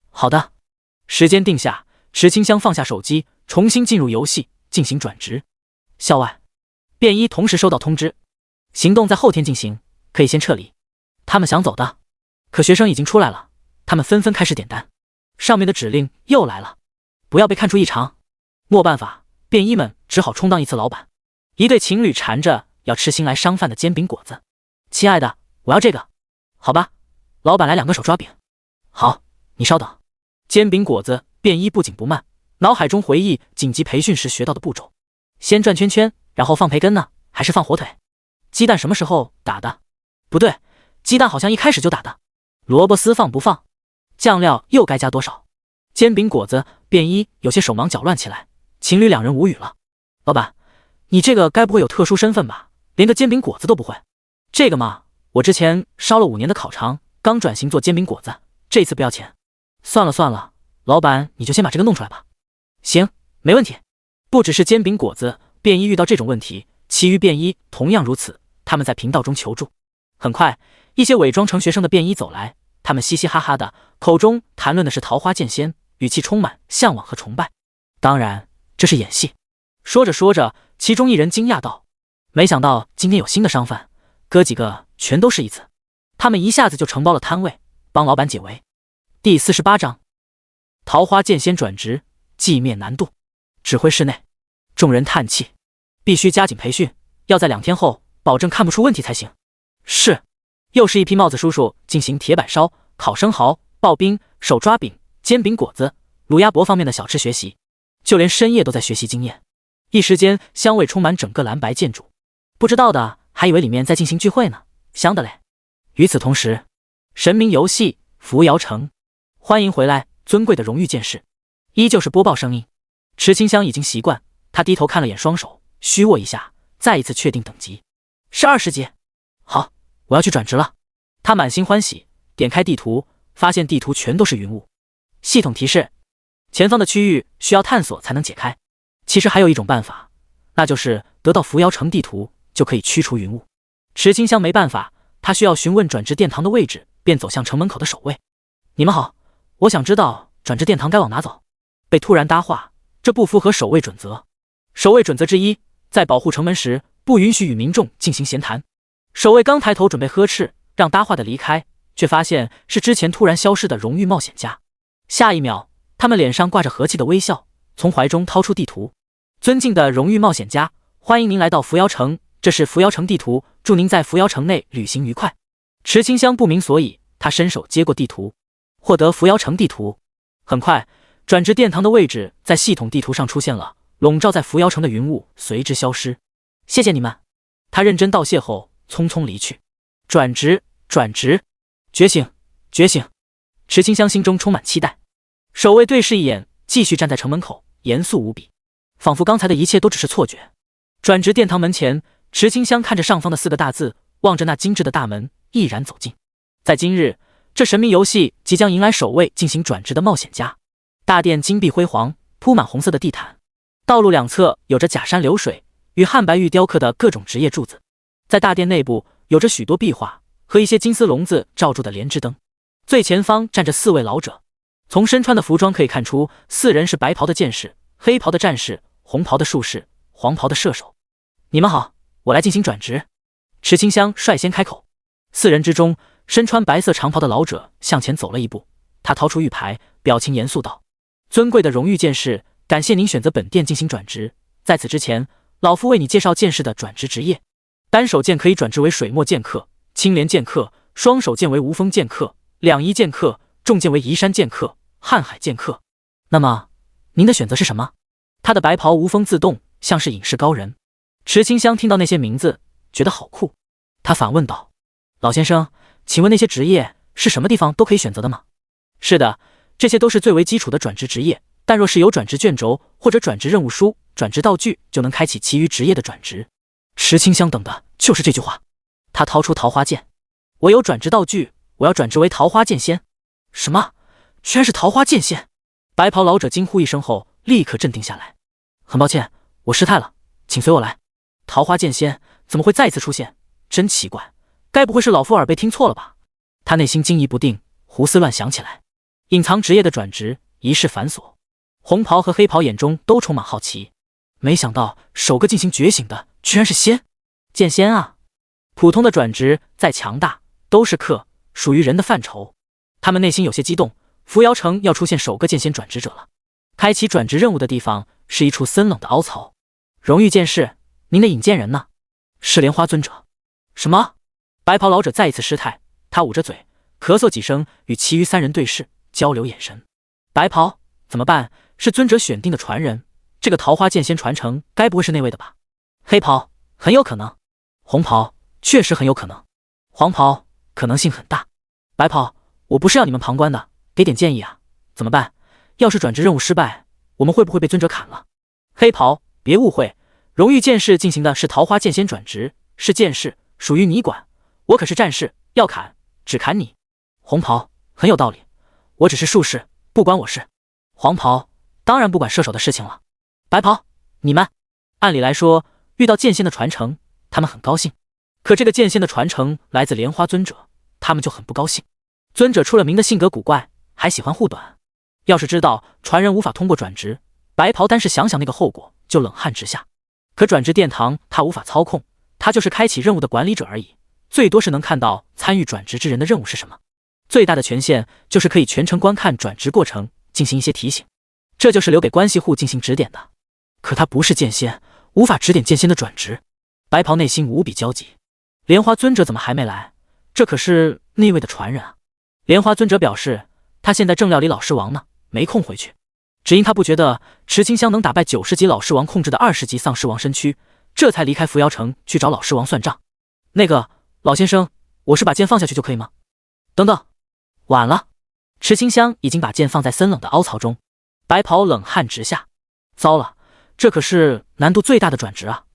好的。”时间定下，池清香放下手机，重新进入游戏进行转职。校外，便衣同时收到通知，行动在后天进行，可以先撤离。他们想走的，可学生已经出来了，他们纷纷开始点单。上面的指令又来了，不要被看出异常。没办法，便衣们只好充当一次老板。一对情侣缠着要吃新来商贩的煎饼果子。亲爱的，我要这个。好吧，老板来2个手抓饼。好，你稍等。煎饼果子，便衣不紧不慢，脑海中回忆紧急培训时学到的步骤：先转圈圈，然后放培根呢，还是放火腿？鸡蛋什么时候打的？不对，鸡蛋好像一开始就打的。萝卜丝放不放？酱料又该加多少？煎饼果子，便衣有些手忙脚乱起来。情侣2人无语了。老板，你这个该不会有特殊身份吧？连个煎饼果子都不会？这个嘛，我之前烧了5年的烤肠，刚转型做煎饼果子，这次不要钱。算了算了，老板你就先把这个弄出来吧。行，没问题。不只是煎饼果子，便衣遇到这种问题，其余便衣同样如此。他们在频道中求助。很快，一些伪装成学生的便衣走来，他们嘻嘻哈哈的，口中谈论的是桃花剑仙，语气充满向往和崇拜。当然，这是演戏。说着说着，其中一人惊讶道：“没想到今天有新的商贩，哥几个全都是一次。”他们一下子就承包了摊位，帮老板解围。第48章，桃花剑仙转职，寂灭难度。指挥室内，众人叹气，必须加紧培训，要在2天后保证看不出问题才行。是。又是一批帽子叔叔进行铁板烧、烤生蚝、刨冰、手抓饼、煎饼果子、卤鸭脖方面的小吃学习，就连深夜都在学习经验。一时间，香味充满整个蓝白建筑，不知道的还以为里面在进行聚会呢，香的嘞。与此同时，神明游戏扶摇城，欢迎回来，尊贵的荣誉剑士。依旧是播报声音。池清香已经习惯，他低头看了眼双手，虚握一下，再一次确定等级，是20级。好，我要去转职了。他满心欢喜，点开地图，发现地图全都是云雾。系统提示：前方的区域需要探索才能解开。其实还有一种办法，那就是得到扶摇城地图就可以驱除云雾。池清香没办法，他需要询问转职殿堂的位置，便走向城门口的守卫。你们好，我想知道转职殿堂该往哪走。被突然搭话，这不符合守卫准则。守卫准则之一，在保护城门时，不允许与民众进行闲谈。守卫刚抬头准备呵斥让搭话的离开，却发现是之前突然消失的荣誉冒险家。下一秒，他们脸上挂着和气的微笑，从怀中掏出地图。尊敬的荣誉冒险家，欢迎您来到扶摇城，这是扶摇城地图，祝您在扶摇城内旅行愉快。池清香不明所以，他伸手接过地图，获得扶摇城地图。很快，转职殿堂的位置在系统地图上出现了，笼罩在扶摇城的云雾随之消失。谢谢你们。他认真道谢后匆匆离去。转职，转职，觉醒，觉醒。池清香心中充满期待。守卫对视一眼，继续站在城门口，严肃无比，仿佛刚才的一切都只是错觉。转职殿堂门前，池清香看着上方的4个大字，望着那精致的大门，毅然走近。在今日，这神秘游戏即将迎来首位进行转职的冒险家。大殿金碧辉煌，铺满红色的地毯，道路两侧有着假山流水与汉白玉雕刻的各种职业柱子。在大殿内部有着许多壁画和一些金丝笼子罩住的莲枝灯。最前方站着4位老者，从身穿的服装可以看出，4人是白袍的剑士、黑袍的战士、红袍的术士、黄袍的射手。你们好，我来进行转职。池清香率先开口。4人之中，身穿白色长袍的老者向前走了一步，他掏出玉牌，表情严肃道：尊贵的荣誉剑士，感谢您选择本店进行转职。在此之前，老夫为你介绍剑士的转职职业。单手剑可以转职为水墨剑客、青莲剑客，双手剑为无锋剑客、两仪剑客，重剑为移山剑客、瀚海剑客。那么，您的选择是什么？他的白袍无风自动，像是隐士高人。池清香听到那些名字，觉得好酷。他反问道：老先生，请问那些职业是什么地方都可以选择的吗？是的，这些都是最为基础的转职职业，但若是有转职卷轴或者转职任务书、转职道具，就能开启其余职业的转职。池清香等的就是这句话。他掏出桃花剑，我有转职道具，我要转职为桃花剑仙。什么？居然是桃花剑仙！白袍老者惊呼一声后，立刻镇定下来。很抱歉，我失态了，请随我来。桃花剑仙，怎么会再次出现？真奇怪，该不会是老夫耳背听错了吧？他内心惊疑不定，胡思乱想起来。隐藏职业的转职一事繁琐，红袍和黑袍眼中都充满好奇。没想到首个进行觉醒的居然是剑仙啊！普通的转职再强大都是客，属于人的范畴。他们内心有些激动，扶摇城要出现首个剑仙转职者了。开启转职任务的地方是一处森冷的凹槽。荣誉剑士，您的引荐人呢？是莲花尊者。什么？白袍老者再一次失态，他捂着嘴咳嗽几声，与其余3人对视，交流眼神。白袍，怎么办？是尊者选定的传人，这个桃花剑仙传承该不会是那位的吧？黑袍，很有可能。红袍，确实很有可能。黄袍，可能性很大。白袍，我不是要你们旁观的，给点建议啊。怎么办？要是转职任务失败，我们会不会被尊者砍了？黑袍，别误会，荣誉剑士进行的是桃花剑仙转职，是剑士，属于你管。我可是战士，要砍只砍你。红袍，很有道理，我只是术士，不关我事。黄袍，当然不管射手的事情了。白袍，你们按理来说遇到剑仙的传承，他们很高兴，可这个剑仙的传承来自莲花尊者，他们就很不高兴。尊者出了名的性格古怪，还喜欢护短。要是知道传人无法通过转职，白袍单是想想那个后果就冷汗直下。可转职殿堂他无法操控，他就是开启任务的管理者而已，最多是能看到参与转职之人的任务是什么。最大的权限就是可以全程观看转职过程，进行一些提醒，这就是留给关系户进行指点的。可他不是剑仙，无法指点剑仙的转职。白袍内心无比焦急，莲花尊者怎么还没来？这可是那位的传人啊！莲花尊者表示，他现在正料理老狮王呢，没空回去。只因他不觉得池清香能打败90级老狮王控制的20级丧尸王身躯，这才离开扶摇城去找老狮王算账。那个老先生，我是把剑放下去就可以吗？等等，晚了。池清香已经把剑放在森冷的凹槽中。白袍冷汗直下，糟了，这可是难度最大的转职啊！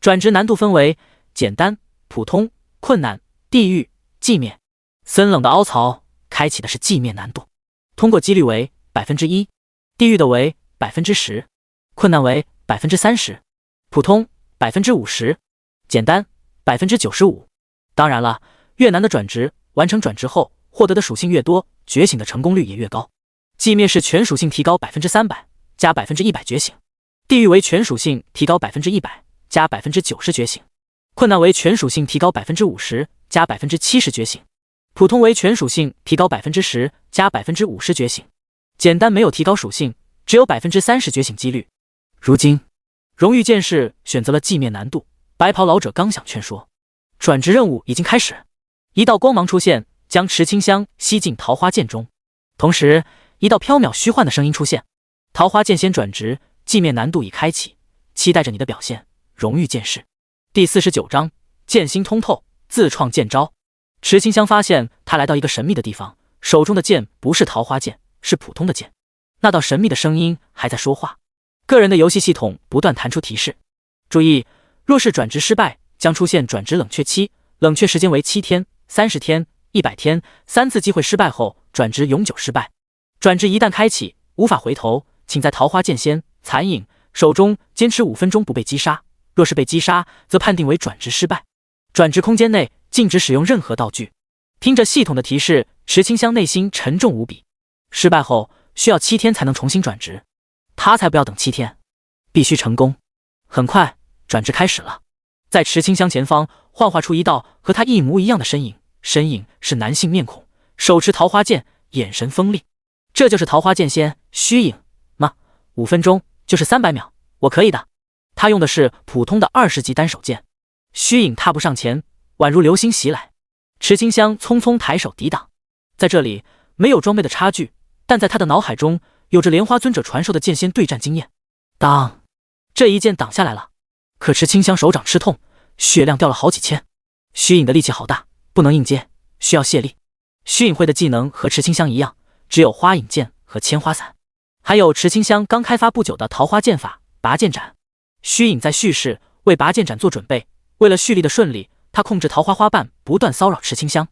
转职难度分为简单、普通、困难、地狱、寂灭。森冷的凹槽开启的是寂灭难度，通过几率为 1%， 地狱的为 10%， 困难为 30%， 普通 50%， 简单 95%。 当然了，越难的转职，完成转职后获得的属性越多，觉醒的成功率也越高。寂灭是全属性提高 300%， 加 100% 觉醒。地狱为全属性提高 100%， 加 90% 觉醒。困难为全属性提高 50%， 加 70% 觉醒。普通为全属性提高 10%， 加 50% 觉醒。简单没有提高属性，只有 30% 觉醒几率。如今荣誉剑士选择了寂灭难度，白袍老者刚想劝说，转职任务已经开始。一道光芒出现，将池清香吸进桃花剑中，同时一道缥缈虚幻的声音出现：桃花剑仙转职，寂灭难度已开启，期待着你的表现，荣誉剑士。第49章剑心通透，自创剑招。池清香发现他来到一个神秘的地方，手中的剑不是桃花剑，是普通的剑。那道神秘的声音还在说话。个人的游戏系统不断弹出提示：注意，若是转职失败，将出现转职冷却期，冷却时间为7天、30天、100天，3次机会失败后转职永久失败。转职一旦开启，无法回头，请在桃花剑仙残影手中坚持5分钟不被击杀，若是被击杀，则判定为转职失败。转职空间内禁止使用任何道具。听着系统的提示，池清香内心沉重无比。失败后需要7天才能重新转职，他才不要等7天，必须成功。很快，转职开始了。在池清香前方幻化出一道和他一模一样的身影，身影是男性面孔，手持桃花剑，眼神锋利。这就是桃花剑仙虚影吗？5分钟就是300秒，我可以的。他用的是普通的20级单手剑。虚影踏步上前，宛如流星袭来。池清香匆匆抬手抵挡。在这里没有装备的差距，但在他的脑海中有着莲花尊者传授的剑仙对战经验。当这一剑挡下来了，可池清香手掌吃痛，血量掉了好几千。虚影的力气好大，不能应接，需要卸力。虚影会的技能和池清香一样，只有花影剑和千花伞，还有池清香刚开发不久的桃花剑法拔剑斩。虚影在蓄势，为拔剑斩做准备。为了蓄力的顺利，他控制桃花花瓣不断骚扰池清香。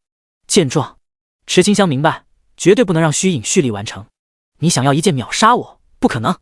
见状，池清香明白，绝对不能让虚影蓄力完成。你想要一剑秒杀我，不可能。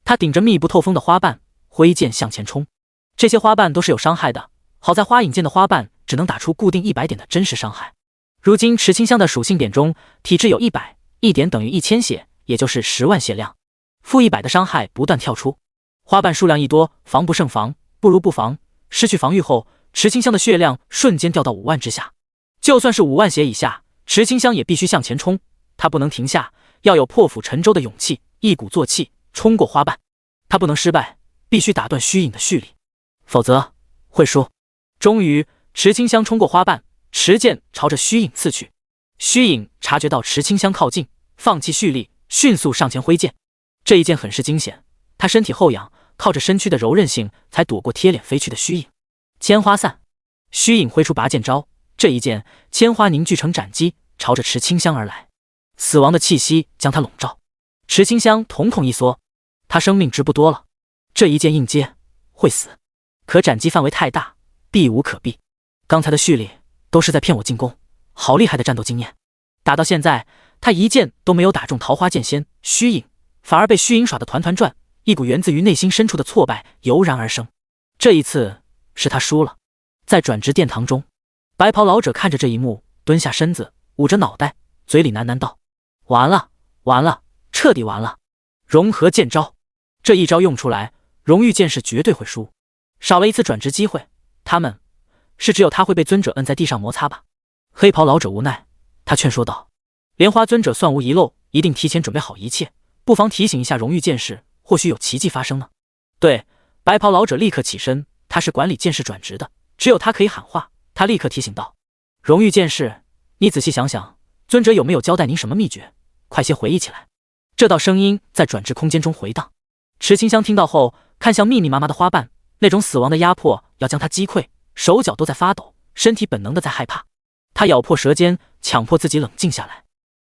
他顶着密不透风的花瓣，挥剑向前冲。这些花瓣都是有伤害的，好在花影剑的花瓣只能打出固定100点的真实伤害。如今池清香的属性点中，体质有100，一点等于1000血，也就是10万血量。负100的伤害不断跳出，花瓣数量一多，防不胜防，不如不防。失去防御后，池清香的血量瞬间掉到5万之下。就算是5万血以下，池清香也必须向前冲，他不能停下，要有破釜沉舟的勇气，一鼓作气冲过花瓣。他不能失败，必须打断虚影的蓄力，否则会输。终于，池清香冲过花瓣，持剑朝着虚影刺去。虚影察觉到池清香靠近，放弃蓄力，迅速上前挥剑。这一剑很是惊险，他身体后仰，靠着身躯的柔韧性才躲过贴脸飞去的虚影。千花散，虚影挥出拔剑招，这一剑千花凝聚成斩击，朝着池清香而来。死亡的气息将他笼罩，池清香瞳孔一缩，他生命值不多了，这一剑硬接会死，可斩击范围太大，避无可避。刚才的蓄力都是在骗我进攻，好厉害的战斗经验。打到现在，他一剑都没有打中桃花剑仙虚影，反而被虚影耍得团团转，一股源自于内心深处的挫败油然而生。这一次是他输了。在转职殿堂中，白袍老者看着这一幕，蹲下身子，捂着脑袋，嘴里喃喃道：完了完了，彻底完了。融合剑招，这一招用出来，荣誉剑士绝对会输。少了一次转职机会，他们是只有他会被尊者摁在地上摩擦吧。黑袍老者无奈，他劝说道：莲花尊者算无遗漏，一定提前准备好一切，不妨提醒一下荣誉剑士，或许有奇迹发生呢。对，白袍老者立刻起身，他是管理剑士转职的，只有他可以喊话。他立刻提醒道：荣誉剑士，你仔细想想，尊者有没有交代您什么秘诀？快些回忆起来。这道声音在转职空间中回荡。池清香听到后，看向密密麻麻的花瓣，那种死亡的压迫要将他击溃，手脚都在发抖，身体本能的在害怕。他咬破舌尖，强迫自己冷静下来，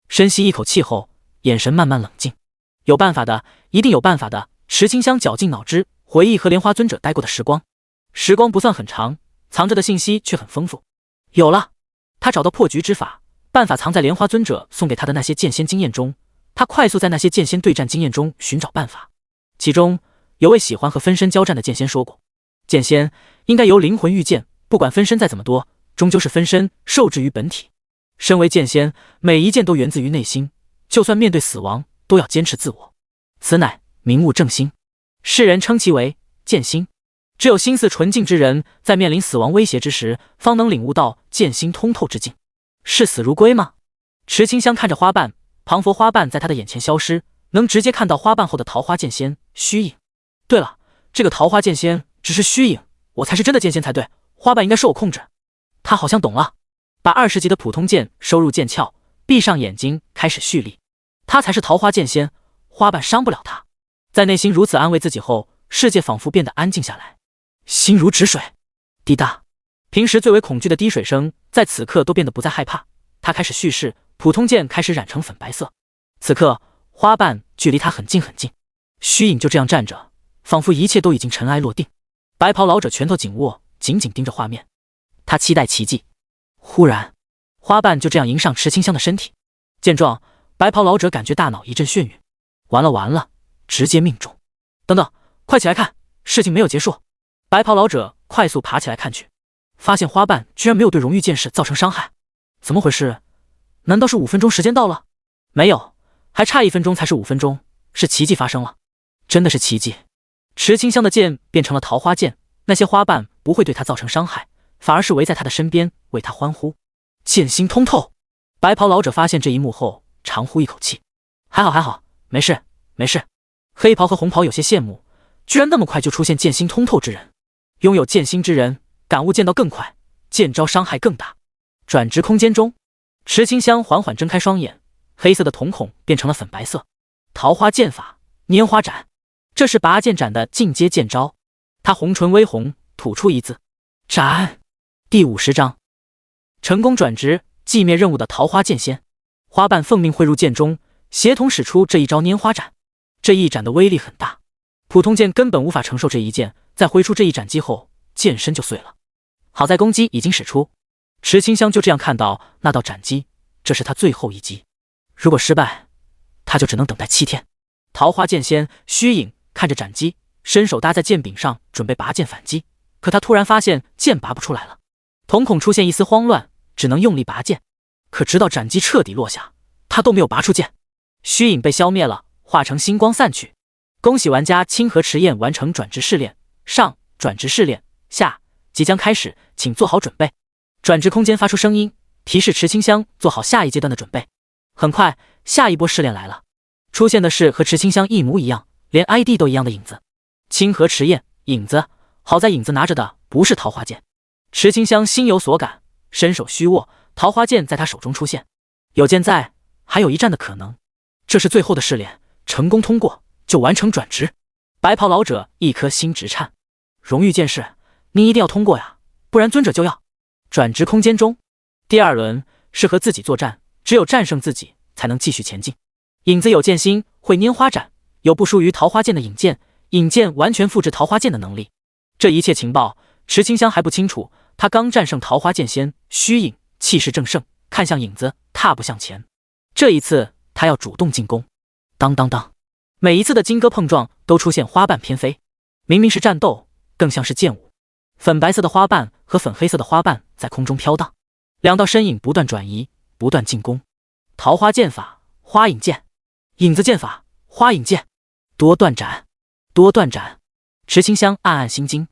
深吸一口气后，眼神慢慢冷静。有办法的，一定有办法的。池清香绞尽脑汁回忆和莲花尊者待过的时光，时光不算很长，藏着的信息却很丰富。有了，他找到破局之法，办法藏在莲花尊者送给他的那些剑仙经验中。他快速在那些剑仙对战经验中寻找办法。其中有位喜欢和分身交战的剑仙说过，剑仙应该由灵魂御剑，不管分身再怎么多，终究是分身受制于本体。身为剑仙，每一剑都源自于内心，就算面对死亡，都要坚持自我。此乃明悟正心，世人称其为剑心。只有心思纯净之人，在面临死亡威胁之时，方能领悟到剑心通透之境。视死如归吗？池清香看着花瓣，庞佛花瓣在他的眼前消失，能直接看到花瓣后的桃花剑仙虚影。对了，这个桃花剑仙只是虚影，我才是真的剑仙才对，花瓣应该受我控制。他好像懂了，把20级的普通剑收入剑鞘，闭上眼睛开始蓄力。他才是桃花剑仙，花瓣伤不了他。在内心如此安慰自己后，世界仿佛变得安静下来，心如止水。滴答，平时最为恐惧的滴水声，在此刻都变得不再害怕。他开始蓄势，普通剑开始染成粉白色。此刻花瓣距离他很近很近，虚影就这样站着，仿佛一切都已经尘埃落定。白袍老者拳头紧握，紧紧盯着画面，他期待奇迹。忽然，花瓣就这样迎上池清香的身体。见状，白袍老者感觉大脑一阵眩晕，完了完了，直接命中。等等，快起来看，事情没有结束。白袍老者快速爬起来看去，发现花瓣居然没有对荣誉剑士造成伤害。怎么回事？难道是5分钟时间到了？没有，还差1分钟才是5分钟，是奇迹发生了，真的是奇迹。池清香的剑变成了桃花剑，那些花瓣不会对他造成伤害，反而是围在他的身边为他欢呼。剑心通透。白袍老者发现这一幕后，长呼一口气，还好还好，没事没事。黑袍和红袍有些羡慕，居然那么快就出现剑心通透之人。拥有剑心之人，感悟剑道更快，剑招伤害更大。转职空间中，池清香缓缓睁开双眼，黑色的瞳孔变成了粉白色。桃花剑法拈花斩，这是拔剑斩的进阶剑招。他红唇微红，吐出一字：斩。第50章，成功转职寂灭任务的桃花剑仙。花瓣奉命汇入剑中，协同使出这一招拈花斩。这一斩的威力很大，普通剑根本无法承受这一剑，在挥出这一斩击后，剑身就碎了。好在攻击已经使出，池清香就这样看到那道斩击，这是他最后一击。如果失败，他就只能等待7天。桃花剑仙虚影看着斩击，伸手搭在剑柄上，准备拔剑反击。可他突然发现剑拔不出来了，瞳孔出现一丝慌乱，只能用力拔剑。可直到斩击彻底落下，他都没有拔出剑。虚影被消灭了，化成星光散去。恭喜玩家清河迟彦完成转职试炼，上转职试炼，下即将开始，请做好准备。转职空间发出声音，提示池清香做好下一阶段的准备。很快，下一波试炼来了，出现的是和池清香一模一样，连 ID 都一样的影子。清河迟彦，影子。好在影子拿着的不是桃花剑。池清香心有所感，伸手虚握，桃花剑在他手中出现。有剑在，还有一战的可能。这是最后的试炼，成功通过就完成转职。白袍老者一颗心直颤，荣誉剑士，你一定要通过呀，不然尊者就要。转职空间中，第二轮是和自己作战，只有战胜自己才能继续前进。影子有剑心，会拈花斩，有不输于桃花剑的引剑，引剑完全复制桃花剑的能力。这一切情报，池清香还不清楚。他刚战胜桃花剑仙虚影，气势正盛，看向影子，踏步向前。这一次，他要主动进攻。当当当，每一次的金戈碰撞都出现花瓣偏飞，明明是战斗，更像是剑舞。粉白色的花瓣和粉黑色的花瓣在空中飘荡，两道身影不断转移，不断进攻。桃花剑法，花影剑；影子剑法，花影剑。多段斩，多段斩。池清香暗暗心惊，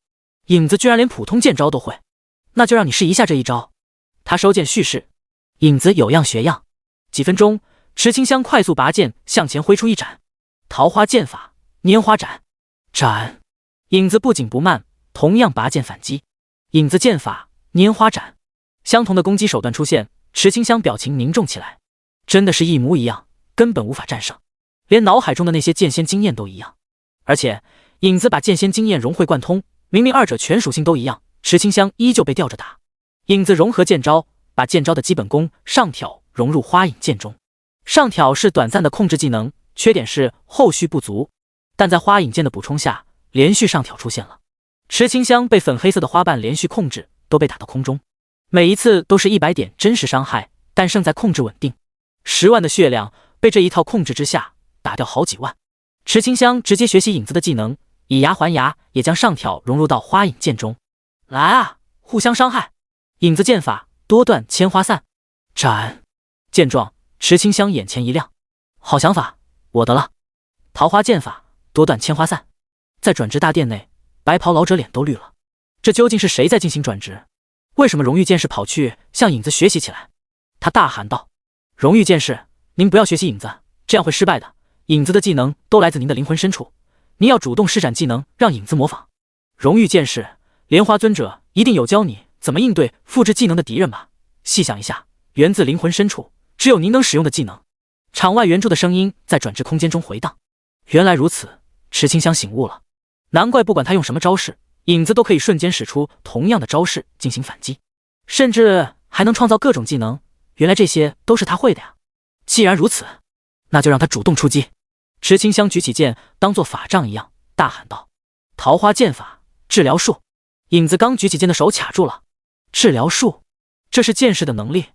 影子居然连普通剑招都会，那就让你试一下这一招。他收剑蓄势，影子有样学样。几分钟，池清香快速拔剑向前挥出一斩，桃花剑法，拈花斩。斩！影子不紧不慢，同样拔剑反击。影子剑法，拈花斩。相同的攻击手段出现，池清香表情凝重起来。真的是一模一样，根本无法战胜，连脑海中的那些剑仙经验都一样。而且影子把剑仙经验融会贯通，明明二者全属性都一样，池清香依旧被吊着打。影子融合剑招，把剑招的基本功上挑融入花影剑中。上挑是短暂的控制技能，缺点是后续不足，但在花影剑的补充下，连续上挑出现了。池清香被粉黑色的花瓣连续控制，都被打到空中，每一次都是100点真实伤害，但胜在控制稳定。10万的血量被这一套控制之下打掉好几万。池清香直接学习影子的技能，以牙还牙，也将上挑融入到花影剑中。来啊，互相伤害！影子剑法，多段千花散。斩！见状，池清香眼前一亮，好想法，我的了。桃花剑法，多段千花散。在转职大殿内，白袍老者脸都绿了。这究竟是谁在进行转职？为什么荣誉剑士跑去向影子学习起来？他大喊道：荣誉剑士，您不要学习影子，这样会失败的。影子的技能都来自您的灵魂深处，您要主动施展技能，让影子模仿。荣誉剑士，莲花尊者一定有教你怎么应对复制技能的敌人吧？细想一下，源自灵魂深处，只有您能使用的技能。场外援助的声音在转职空间中回荡。原来如此，池清香醒悟了，难怪不管他用什么招式，影子都可以瞬间使出同样的招式进行反击，甚至还能创造各种技能。原来这些都是他会的呀！既然如此，那就让他主动出击。池清香举起剑，当作法杖一样，大喊道：桃花剑法，治疗术。影子刚举起剑的手卡住了。治疗术，这是剑士的能力。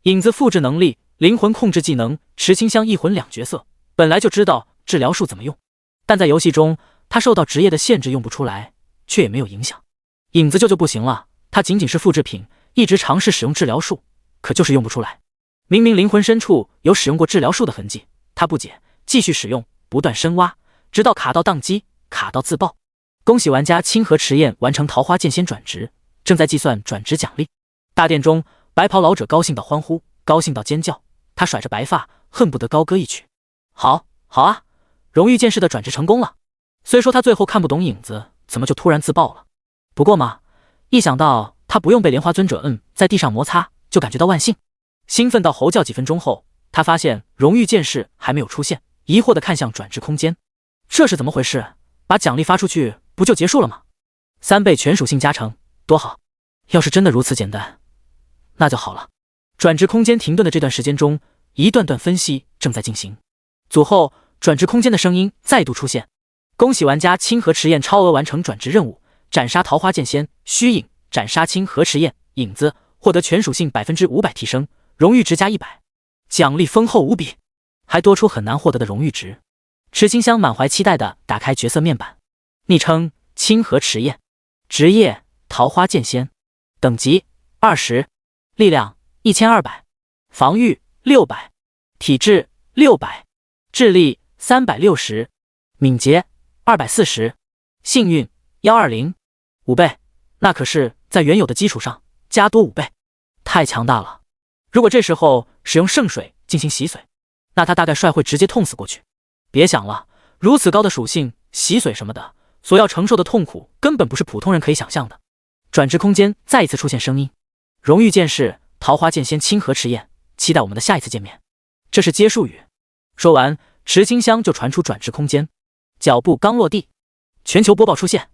影子复制能力，灵魂控制技能，池清香一魂两角色，本来就知道治疗术怎么用，但在游戏中他受到职业的限制用不出来，却也没有影响。影子就不行了，他仅仅是复制品，一直尝试使用治疗术，可就是用不出来。明明灵魂深处有使用过治疗术的痕迹，他不解，继续使用，不断深挖，直到卡到宕机，卡到自爆。恭喜玩家清河迟彦完成桃花剑仙转职，正在计算转职奖励。大殿中，白袍老者高兴到欢呼，高兴到尖叫，他甩着白发，恨不得高歌一曲。好，好啊，荣誉剑士的转职成功了。虽说他最后看不懂影子怎么就突然自爆了，不过嘛，一想到他不用被莲花尊者在地上摩擦，就感觉到万幸。兴奋到吼叫。几分钟后，他发现荣誉剑士还没有出现，疑惑地看向转职空间，这是怎么回事？把奖励发出去不就结束了吗？3倍全属性加成，多好！要是真的如此简单，那就好了。转职空间停顿的这段时间中，一段段分析正在进行。组后，转职空间的声音再度出现。恭喜玩家清河迟彦超额完成转职任务，斩杀桃花剑仙虚影，斩杀清河迟彦影子，获得全属性500%提升，荣誉值加100，奖励丰厚无比，还多出很难获得的荣誉值。池清香满怀期待地打开角色面板，昵称清河迟彦，职业桃花剑仙，等级20，力量1200，防御600，体质600，智力360，敏捷240，幸运120，5倍，那可是在原有的基础上加多5倍，太强大了。如果这时候使用圣水进行洗髓，那他大概率会直接痛死过去。别想了，如此高的属性，洗髓什么的，所要承受的痛苦根本不是普通人可以想象的。转职空间再一次出现声音：荣誉剑士桃花剑仙清河迟彦，期待我们的下一次见面。这是接术语。说完，池清香就传出转职空间。脚步刚落地，全球播报出现：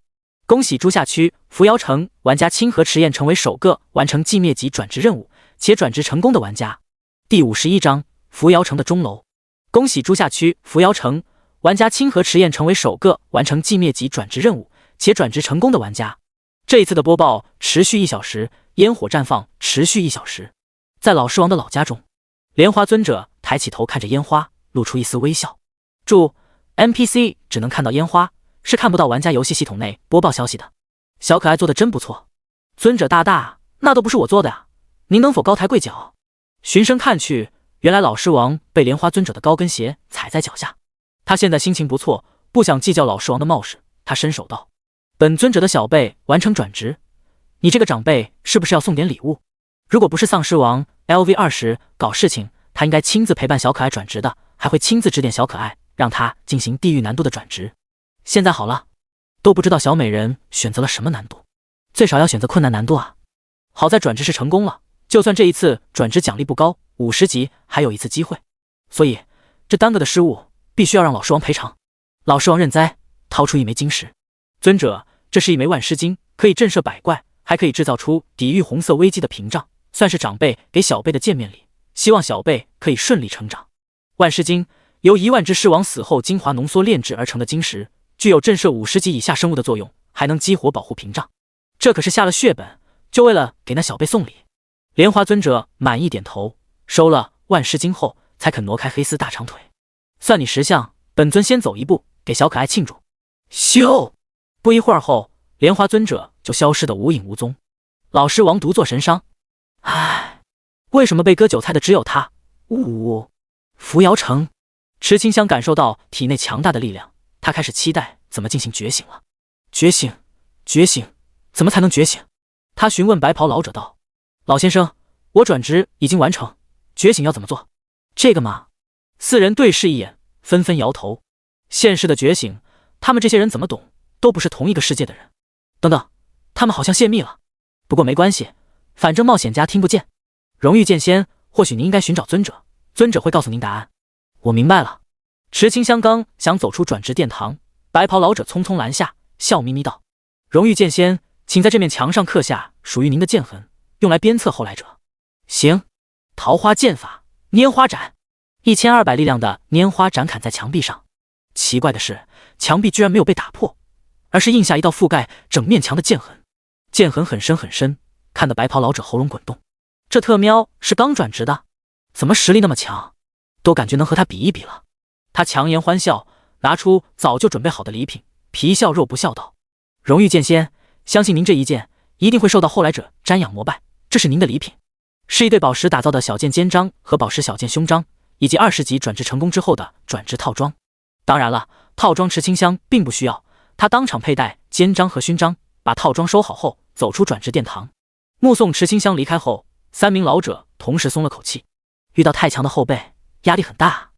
恭喜朱夏区扶摇城玩家清河迟彦成为首个完成寂灭级转职任务且转职成功的玩家。第51章扶摇城的钟楼。恭喜朱夏区扶摇城玩家清河迟彦成为首个完成寂灭级转职任务且转职成功的玩家。这一次的播报持续1小时，烟火绽放持续1小时。在老狮王的老家中，莲花尊者抬起头看着烟花，露出一丝微笑。注 NPC 只能看到烟花，是看不到玩家游戏系统内播报消息的。小可爱做的真不错，尊者大大，那都不是我做的呀，您能否高抬贵脚？循声看去，原来老狮王被莲花尊者的高跟鞋踩在脚下。他现在心情不错，不想计较老狮王的冒失。他伸手道：本尊者的小辈完成转职，你这个长辈是不是要送点礼物？如果不是丧尸王 LV20搞事情，他应该亲自陪伴小可爱转职的，还会亲自指点小可爱，让他进行地狱难度的转职。现在好了，都不知道小美人选择了什么难度，最少要选择困难难度啊。好在转职是成功了，就算这一次转职奖励不高，50级还有一次机会，所以这耽搁的失误必须要让老狮王赔偿。老狮王认栽，掏出一枚晶石。尊者，这是一枚万尸晶，可以震慑百怪，还可以制造出抵御红色危机的屏障，算是长辈给小辈的见面礼，希望小辈可以顺利成长。万尸晶由1万只狮王死后精华浓缩炼制而成的晶石，具有震慑50级以下生物的作用，还能激活保护屏障。这可是下了血本，就为了给那小辈送礼。莲花尊者满意点头，收了万尸晶后，才肯挪开黑丝大长腿。算你识相，本尊先走一步，给小可爱庆祝。咻！不一会儿后，莲花尊者就消失得无影无踪。老狮王独坐神伤，唉，为什么被割韭菜的只有他？扶摇城。池清香感受到体内强大的力量，他开始期待怎么进行觉醒了。觉醒，觉醒，怎么才能觉醒？他询问白袍老者道：老先生，我转职已经完成，觉醒要怎么做？这个嘛。4人对视一眼，纷纷摇头。现世的觉醒，他们这些人怎么懂？都不是同一个世界的人。等等，他们好像泄密了。不过没关系，反正冒险家听不见。荣誉剑仙，或许您应该寻找尊者，尊者会告诉您答案。我明白了。池清香刚想走出转职殿堂，白袍老者匆匆拦下，笑眯眯道：荣誉剑仙，请在这面墙上刻下属于您的剑痕，用来鞭策后来者。行。桃花剑法拈花斩，1200力量的拈花斩砍在墙壁上。奇怪的是，墙壁居然没有被打破，而是印下一道覆盖整面墙的剑痕。剑痕很深很深，看得白袍老者喉咙滚动。这特喵是刚转职的，怎么实力那么强？都感觉能和他比一比了。他强颜欢笑，拿出早就准备好的礼品，皮笑肉不笑道：荣誉剑仙，相信您这一剑一定会受到后来者瞻仰膜拜，这是您的礼品，是一对宝石打造的小剑肩章和宝石小剑胸章，以及20级转职成功之后的转职套装。当然了，套装池清香并不需要，他当场佩戴肩章和勋章，把套装收好后走出转职殿堂。目送池清香离开后，3名老者同时松了口气。遇到太强的后辈，压力很大啊。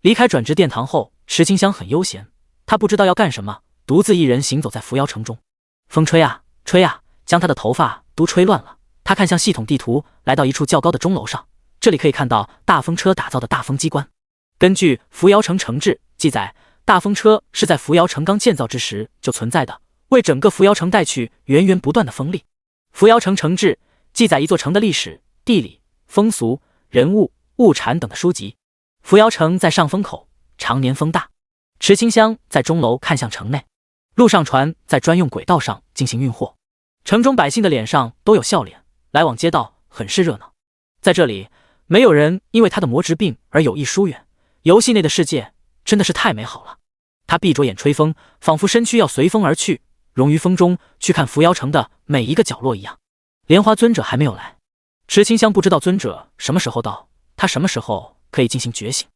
离开转职殿堂后，池清香很悠闲，他不知道要干什么，独自一人行走在扶摇城中。风吹啊吹啊，将他的头发都吹乱了。他看向系统地图，来到一处较高的钟楼上，这里可以看到大风车打造的大风机关。根据扶摇城城志记载，大风车是在扶摇城刚建造之时就存在的，为整个扶摇城带去源源不断的风力。扶摇城城志记载一座城的历史、地理、风俗、人物、物产等的书籍。扶摇城在上风口，常年风大。池清香在钟楼看向城内，路上船在专用轨道上进行运货，城中百姓的脸上都有笑脸，来往街道很是热闹。在这里，没有人因为他的魔质病而有意疏远。游戏内的世界真的是太美好了。他闭着眼吹风，仿佛身躯要随风而去，融于风中，去看扶摇城的每一个角落一样。莲花尊者还没有来，池清香不知道尊者什么时候到，他什么时候可以进行觉醒，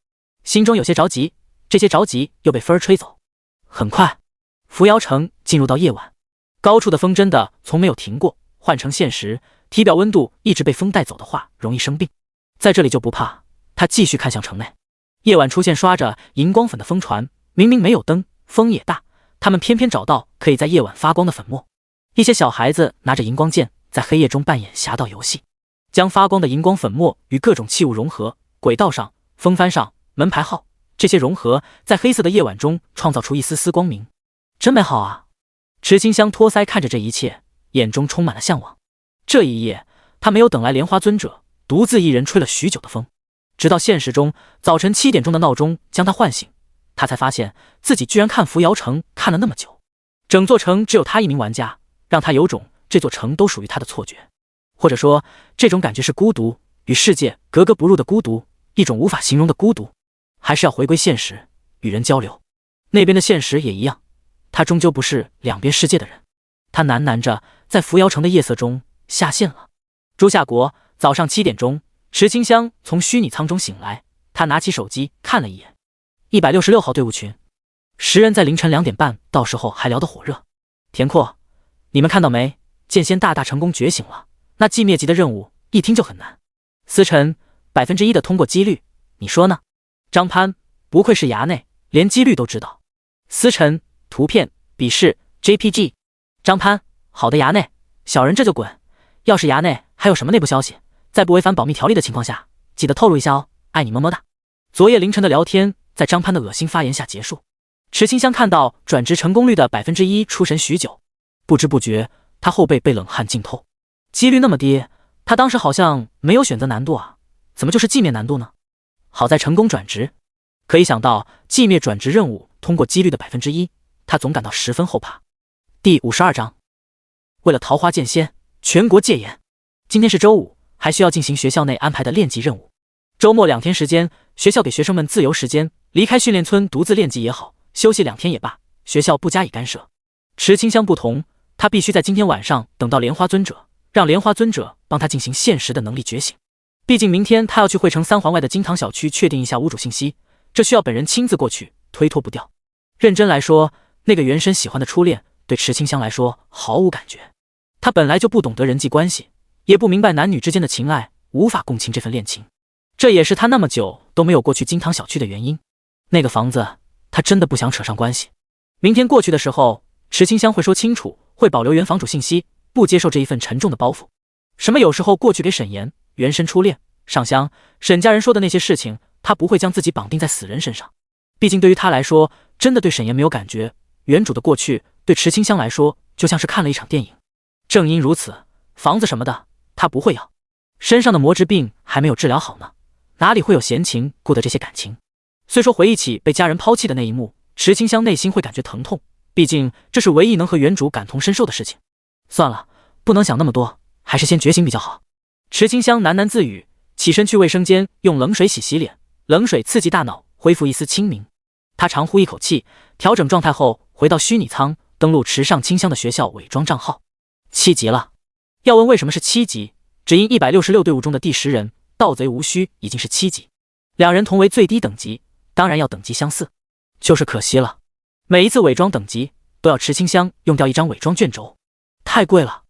心中有些着急，这些着急又被风儿吹走。很快，扶摇城进入到夜晚，高处的风真的从没有停过。换成现实，体表温度一直被风带走的话，容易生病。在这里就不怕，他继续看向城内。夜晚出现刷着荧光粉的风船，明明没有灯，风也大，他们偏偏找到可以在夜晚发光的粉末。一些小孩子拿着荧光剑，在黑夜中扮演侠盗游戏，将发光的荧光粉末与各种器物融合，轨道上、风帆上、门牌号，这些融合在黑色的夜晚中创造出一丝丝光明，真美好啊！池清香托腮看着这一切，眼中充满了向往。这一夜，他没有等来莲花尊者，独自一人吹了许久的风，直到现实中早晨7点钟的闹钟将他唤醒，他才发现自己居然看扶摇城看了那么久。整座城只有他一名玩家，让他有种这座城都属于他的错觉，或者说这种感觉是孤独，与世界格格不入的孤独，一种无法形容的孤独。还是要回归现实，与人交流。那边的现实也一样，他终究不是两边世界的人。他喃喃着，在扶摇城的夜色中下线了。朱夏国，早上7点钟，池清香从虚拟舱中醒来，他拿起手机看了一眼，166号队伍群，10人在凌晨2点半，到时候还聊得火热。田阔，你们看到没？剑仙大大成功觉醒了，那寂灭级的任务一听就很难。思辰，1%的通过几率，你说呢？张潘，不愧是衙内，连几率都知道。思辰，图片，笔试 JPG。张潘，好的衙内，小人这就滚。要是衙内还有什么内部消息，在不违反保密条例的情况下，记得透露一下哦，爱你么么哒。昨夜凌晨的聊天在张潘的恶心发言下结束。池清香看到转职成功率的1%，出神许久，不知不觉他后背被冷汗浸透。几率那么低，他当时好像没有选择难度啊，怎么就是寂灭难度呢？好在成功转职，可以想到寂灭转职任务通过几率的1%，他总感到十分后怕。第52章，为了桃花剑仙，全国戒严。今天是周五，还需要进行学校内安排的练级任务。周末2天时间，学校给学生们自由时间，离开训练村独自练级也好，休息2天也罢，学校不加以干涉。池清香不同，他必须在今天晚上等到莲花尊者，让莲花尊者帮他进行现实的能力觉醒。毕竟明天他要去汇城3环外的金堂小区确定一下屋主信息，这需要本人亲自过去，推脱不掉。认真来说，那个原神喜欢的初恋对池清香来说毫无感觉，他本来就不懂得人际关系，也不明白男女之间的情爱，无法共情这份恋情。这也是他那么久都没有过去金堂小区的原因。那个房子他真的不想扯上关系。明天过去的时候，池清香会说清楚，会保留原房主信息，不接受这一份沉重的包袱。什么有时候过去给沈岩、原神初恋、上香、沈家人说的那些事情，他不会将自己绑定在死人身上。毕竟对于他来说，真的对沈岩没有感觉，原主的过去对池清香来说就像是看了一场电影。正因如此，房子什么的他不会要，身上的魔之病还没有治疗好呢，哪里会有闲情顾得这些感情。虽说回忆起被家人抛弃的那一幕，池清香内心会感觉疼痛，毕竟这是唯一能和原主感同身受的事情。算了，不能想那么多，还是先觉醒比较好。池清香喃喃自语，起身去卫生间用冷水洗脸，冷水刺激大脑，恢复一丝清明。他长呼一口气，调整状态后回到虚拟舱，登录池上清香的学校伪装账号。7级了。要问为什么是7级，只因166队伍中的第10人盗贼无须已经是7级，两人同为最低等级，当然要等级相似。就是可惜了，每一次伪装等级都要池清香用掉一张伪装卷轴，太贵了，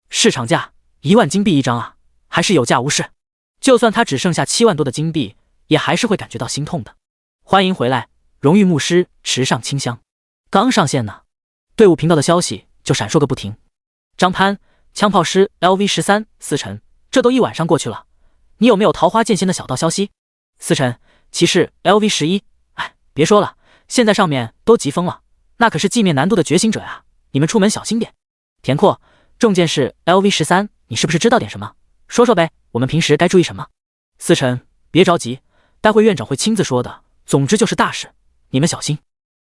市场价1万金币一张啊，还是有价无市。就算他只剩下7万多的金币，也还是会感觉到心痛的。欢迎回来，荣誉牧师池上清香。刚上线呢，队伍频道的消息就闪烁个不停。张潘，枪炮师 LV13，思辰，这都1晚上过去了，你有没有桃花剑仙的小道消息？思辰，骑士 LV11，哎，别说了，现在上面都急疯了，那可是寂灭难度的觉醒者呀，你们出门小心点。田阔，重剑士 LV13，你是不是知道点什么？说说呗，我们平时该注意什么？思辰，别着急，待会院长会亲自说的，总之就是大事，你们小心。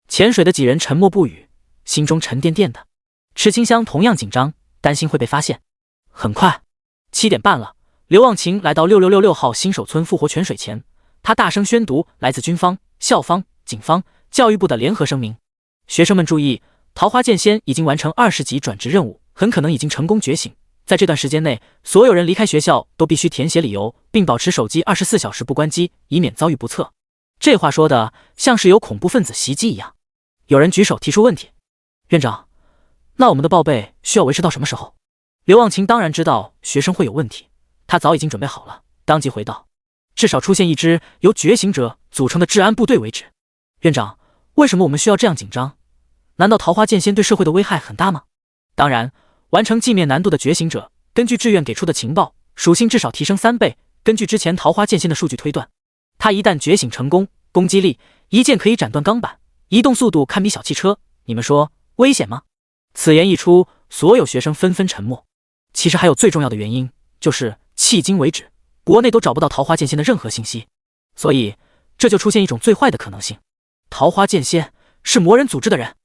潜水的几人沉默不语，心中沉甸甸的。池清香同样紧张，担心会被发现。很快7点半了，刘忘情来到6666号新手村复活泉水前，他大声宣读来自军方、校方、警方、教育部的联合声明：学生们注意，桃花剑仙已经完成20级转职任务，很可能已经成功觉醒。在这段时间内，所有人离开学校都必须填写理由，并保持手机24小时不关机，以免遭遇不测。这话说的像是有恐怖分子袭击一样。有人举手提出问题：院长，那我们的报备需要维持到什么时候？刘忘情当然知道学生会有问题，他早已经准备好了，当即回道：至少出现一支由觉醒者组成的治安部队为止。院长，为什么我们需要这样紧张？难道桃花剑仙对社会的危害很大吗？当然，完成寂灭难度的觉醒者，根据志愿给出的情报，属性至少提升3倍。根据之前桃花剑仙的数据推断，他一旦觉醒成功，攻击力一剑可以斩断钢板，移动速度堪比小汽车。你们说危险吗？此言一出，所有学生纷纷沉默。其实还有最重要的原因，就是迄今为止，国内都找不到桃花剑仙的任何信息，所以这就出现一种最坏的可能性：桃花剑仙是魔人组织的人。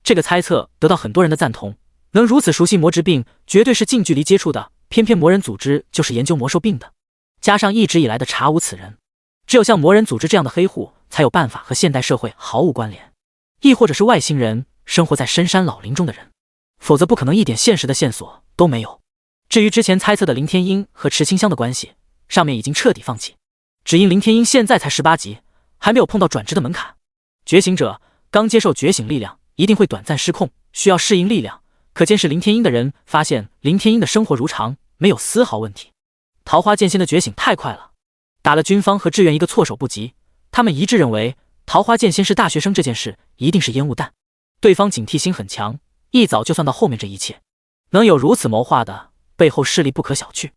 这个猜测得到很多人的赞同，能如此熟悉魔之病，绝对是近距离接触的，偏偏魔人组织就是研究魔兽病的，加上一直以来的查无此人，只有像魔人组织这样的黑户，才有办法和现代社会毫无关联，亦或者是外星人，生活在深山老林中的人，否则不可能一点现实的线索都没有。至于之前猜测的林天鹰和池清香的关系，上面已经彻底放弃，只因林天鹰现在才18级，还没有碰到转职的门槛。觉醒者刚接受觉醒力量，一定会短暂失控，需要适应力量。可见是林天鹰的人发现林天鹰的生活如常，没有丝毫问题。桃花剑仙的觉醒太快了，打了军方和志愿一个措手不及。他们一致认为桃花剑仙是大学生这件事一定是烟雾弹，对方警惕心很强，一早就算到后面这一切。能有如此谋划的，背后势力不可小觑。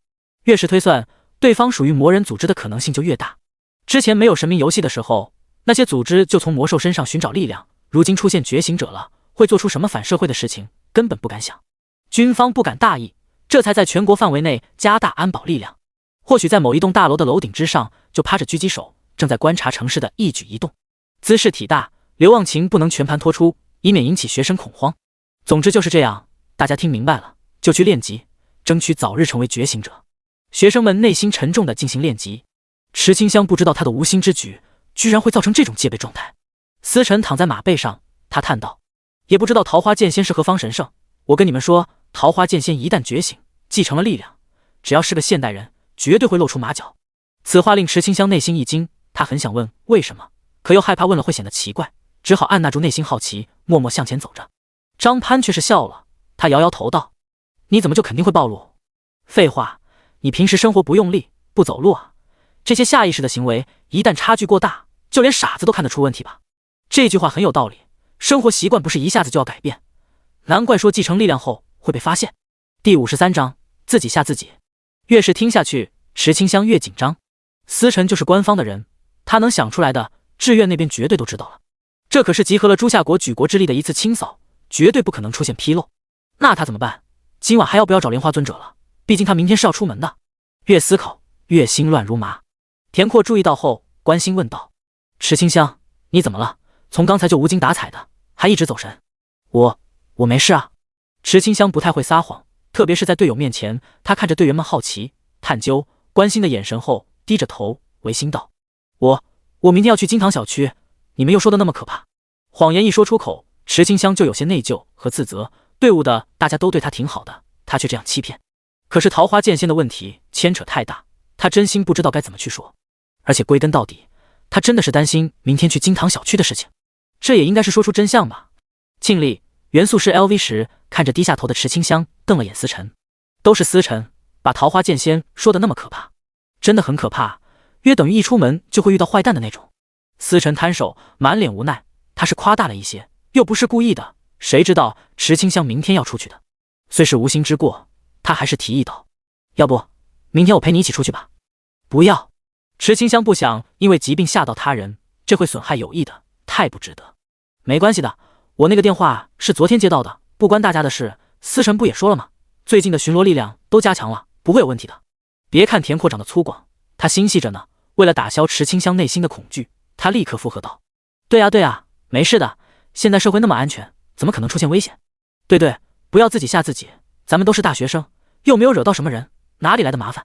越是推算对方属于魔人组织的可能性就越大。之前没有神明游戏的时候，那些组织就从魔兽身上寻找力量，如今出现觉醒者了，会做出什么反社会的事情，根本不敢想。军方不敢大意，这才在全国范围内加大安保力量。或许在某一栋大楼的楼顶之上，就趴着狙击手，正在观察城市的一举一动，姿势体大，刘忘情不能全盘托出，以免引起学生恐慌。总之就是这样，大家听明白了，就去练级，争取早日成为觉醒者。学生们内心沉重地进行练级。池清香不知道他的无心之举居然会造成这种戒备状态。思辰躺在马背上，他叹道：也不知道桃花剑仙是何方神圣，我跟你们说，桃花剑仙一旦觉醒，继承了力量，只要是个现代人，绝对会露出马脚。此话令池清香内心一惊，他很想问为什么，可又害怕问了会显得奇怪，只好按捺住内心好奇，默默向前走着。张潘却是笑了，他摇摇头道：你怎么就肯定会暴露？废话，你平时生活不用力，不走路啊，这些下意识的行为一旦差距过大，就连傻子都看得出问题吧。这句话很有道理，生活习惯不是一下子就要改变，难怪说继承力量后会被发现。第53章自己吓自己。越是听下去，池清香越紧张。思辰就是官方的人，他能想出来的，志愿那边绝对都知道了。这可是集合了诸夏国举国之力的一次清扫，绝对不可能出现纰漏。那他怎么办？今晚还要不要找莲花尊者了？毕竟他明天是要出门的。越思考越心乱如麻。田阔注意到后，关心问道：池清香，你怎么了？从刚才就无精打采的，还一直走神。我没事啊。池清香不太会撒谎，特别是在队友面前，他看着队员们好奇、探究、关心的眼神后，低着头违心道：我明天要去金堂小区，你们又说的那么可怕。谎言一说出口，池清香就有些内疚和自责，队伍的大家都对他挺好的，他却这样欺骗。可是桃花剑仙的问题牵扯太大，他真心不知道该怎么去说。而且归根到底，他真的是担心明天去金堂小区的事情。这也应该是说出真相吧。庆历元素师 LV 时看着低下头的池清香，瞪了眼思辰。都是思辰把桃花剑仙说的那么可怕，真的很可怕，约等于一出门就会遇到坏蛋的那种。思辰摊手，满脸无奈，他是夸大了一些，又不是故意的，谁知道池清香明天要出去的。虽是无心之过，他还是提议道：要不明天我陪你一起出去吧。不要。池清香不想因为疾病吓到他人，这会损害友谊的，太不值得。没关系的，我那个电话是昨天接到的，不关大家的事。思辰不也说了吗？最近的巡逻力量都加强了，不会有问题的。别看田阔长得粗犷，他心细着呢。为了打消池清香内心的恐惧，他立刻附和道：对啊，没事的，现在社会那么安全，怎么可能出现危险？对，不要自己吓自己，咱们都是大学生，又没有惹到什么人，哪里来的麻烦？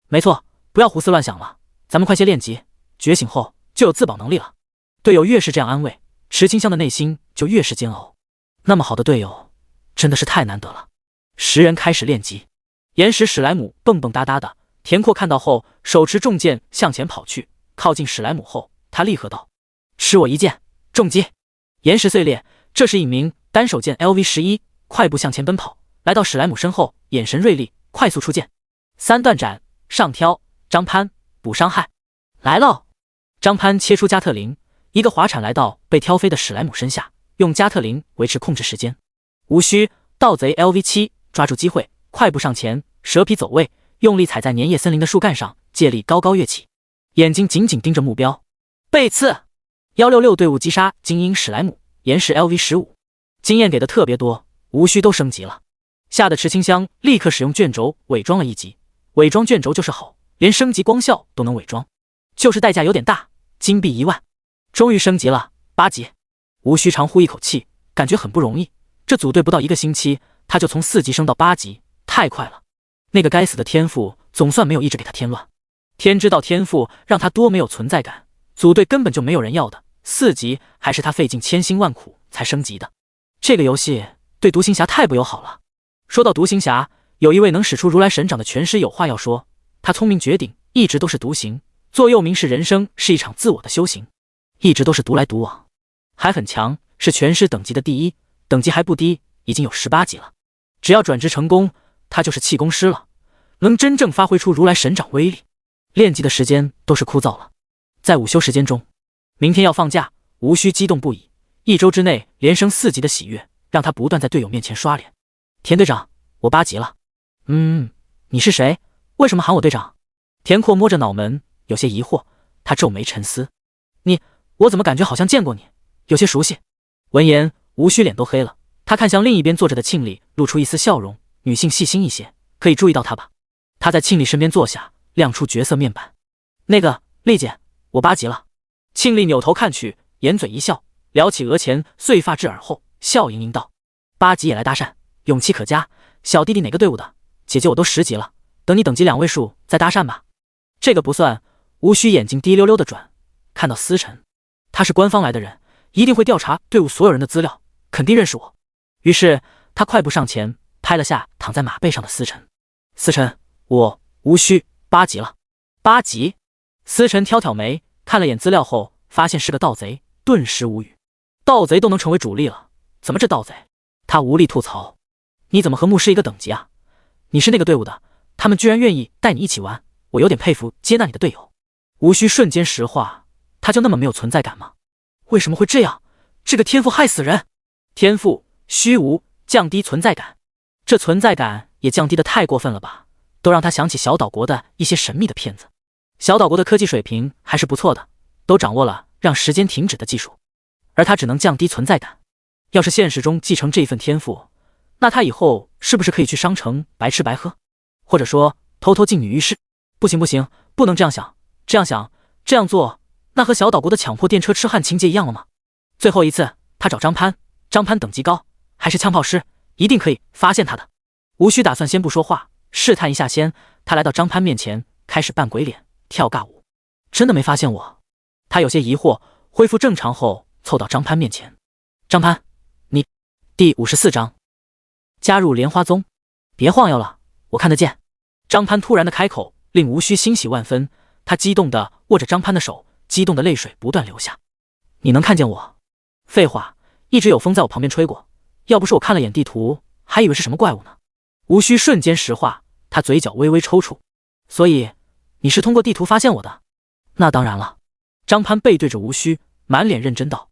没错，不要胡思乱想了，咱们快些练级，觉醒后就有自保能力了。队友越是这样安慰，池清香的内心就越是煎熬。那么好的队友，真的是太难得了。10人开始练级，岩石史莱姆蹦蹦哒哒的。田阔看到后，手持重剑向前跑去，靠近史莱姆后，他厉喝道：“吃我一剑，重击！”岩石碎裂。这时，一名单手剑 LV11快步向前奔跑，来到史莱姆身后，眼神锐利，快速出剑，3段斩，上挑，张潘补伤害，来喽！张潘切出加特林，一个滑铲来到被挑飞的史莱姆身下，用加特林维持控制时间。无需，盗贼 LV7抓住机会，快步上前，蛇皮走位，用力踩在粘液森林的树干上，借力高高跃起，眼睛紧紧盯着目标。背刺166队伍击杀精英史莱姆，岩石 LV15，经验给的特别多，无需都升级了。吓得池清香立刻使用卷轴伪装了一级，伪装卷轴就是好，连升级光效都能伪装，就是代价有点大，金币1万。终于升级了8级，无需长呼一口气，感觉很不容易。这组队不到1个星期，他就从4级升到8级，太快了。那个该死的天赋总算没有一直给他添乱。天知道天赋让他多没有存在感，组队根本就没有人要的，4级还是他费尽千辛万苦才升级的。这个游戏对独行侠太不友好了。说到独行侠，有一位能使出如来神掌的拳师有话要说，他聪明绝顶，一直都是独行，座右铭是人生是一场自我的修行，一直都是独来独往，还很强，是拳师等级的第1，等级还不低，已经有18级了。只要转职成功，他就是气功师了，能真正发挥出如来神掌威力。练级的时间都是枯燥了。在午休时间中，明天要放假，无需激动不已，1周之内连升4级的喜悦让他不断在队友面前刷脸。田队长，我8级了。你是谁？为什么喊我队长？田阔摸着脑门，有些疑惑，他皱眉沉思。我怎么感觉好像见过你，有些熟悉。闻言，无需脸都黑了，他看向另一边坐着的庆丽，露出一丝笑容，女性细心一些，可以注意到她吧。他在庆丽身边坐下，亮出角色面板。那个丽姐，我8级了。庆丽扭头看去，掩嘴一笑，撩起额前碎发至耳后，笑盈盈道：“8级也来搭讪，勇气可嘉。小弟弟哪个队伍的？姐姐我都10级了，等你等级2位数再搭讪吧。”这个不算。无需眼睛滴溜溜的转，看到思辰，他是官方来的人，一定会调查队伍所有人的资料，肯定认识我。于是他快步上前，拍了下躺在马背上的思辰。思辰，我无需8级了。8级？思辰挑挑眉，看了眼资料后，发现是个盗贼，顿时无语。盗贼都能成为主力了，怎么这盗贼？他无力吐槽。你怎么和牧师一个等级啊？你是那个队伍的，他们居然愿意带你一起玩，我有点佩服接纳你的队友。无需瞬间石化，他就那么没有存在感吗？为什么会这样？这个天赋害死人！天赋虚无，降低存在感，这存在感也降低得太过分了吧？都让他想起小岛国的一些神秘的骗子。小岛国的科技水平还是不错的，都掌握了让时间停止的技术，而他只能降低存在感。要是现实中继承这一份天赋，那他以后是不是可以去商城白吃白喝，或者说偷偷进女浴室？不行，不能这样想，这样做，那和小岛国的强迫电车痴汉情节一样了吗？最后一次他找张潘等级高，还是枪炮师，一定可以发现他的。无需打算先不说话，试探一下先。他来到张潘面前，开始扮鬼脸跳尬舞。真的没发现我？他有些疑惑，恢复正常后凑到张潘面前。张潘，你第54章加入莲花宗。别晃悠了，我看得见。张潘突然的开口令无需欣喜万分，他激动地握着张潘的手，激动的泪水不断流下。你能看见我？废话，一直有风在我旁边吹过，要不是我看了眼地图，还以为是什么怪物呢。无需瞬间石化，他嘴角微微抽搐。所以你是通过地图发现我的？那当然了。张潘背对着无需，满脸认真道：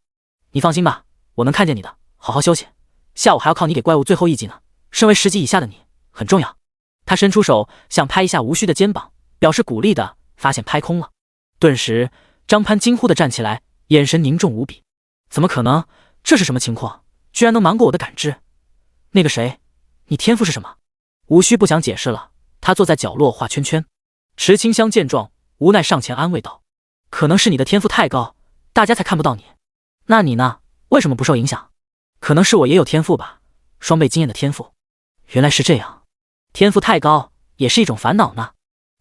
你放心吧，我能看见你的，好好休息，下午还要靠你给怪物最后一击呢。身为10级以下的你很重要。他伸出手想拍一下无需的肩膀，表示鼓励的，发现拍空了。顿时张潘惊呼的站起来，眼神凝重无比。怎么可能？这是什么情况？居然能瞒过我的感知？那个谁，你天赋是什么？无需不想解释了，他坐在角落画圈圈。池清香见状，无奈上前安慰道：可能是你的天赋太高，大家才看不到你。那你呢？为什么不受影响？可能是我也有天赋吧，双倍经验的天赋。原来是这样，天赋太高也是一种烦恼呢。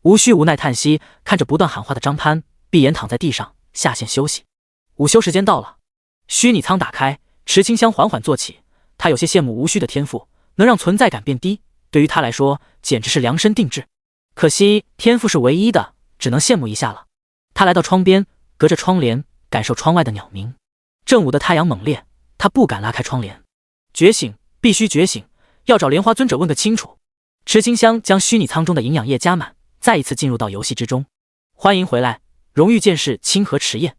无需无奈叹息，看着不断喊话的张潘，闭眼躺在地上下线休息。午休时间到了，虚拟舱打开，池清香缓缓坐起，他有些羡慕无须的天赋，能让存在感变低，对于他来说简直是量身定制。可惜天赋是唯一的，只能羡慕一下了。他来到窗边，隔着窗帘感受窗外的鸟鸣。正午的太阳猛烈，他不敢拉开窗帘。觉醒，必须觉醒，要找莲花尊者问个清楚。池清香将虚拟舱中的营养液加满，再一次进入到游戏之中。欢迎回来，荣誉剑士清河迟彦。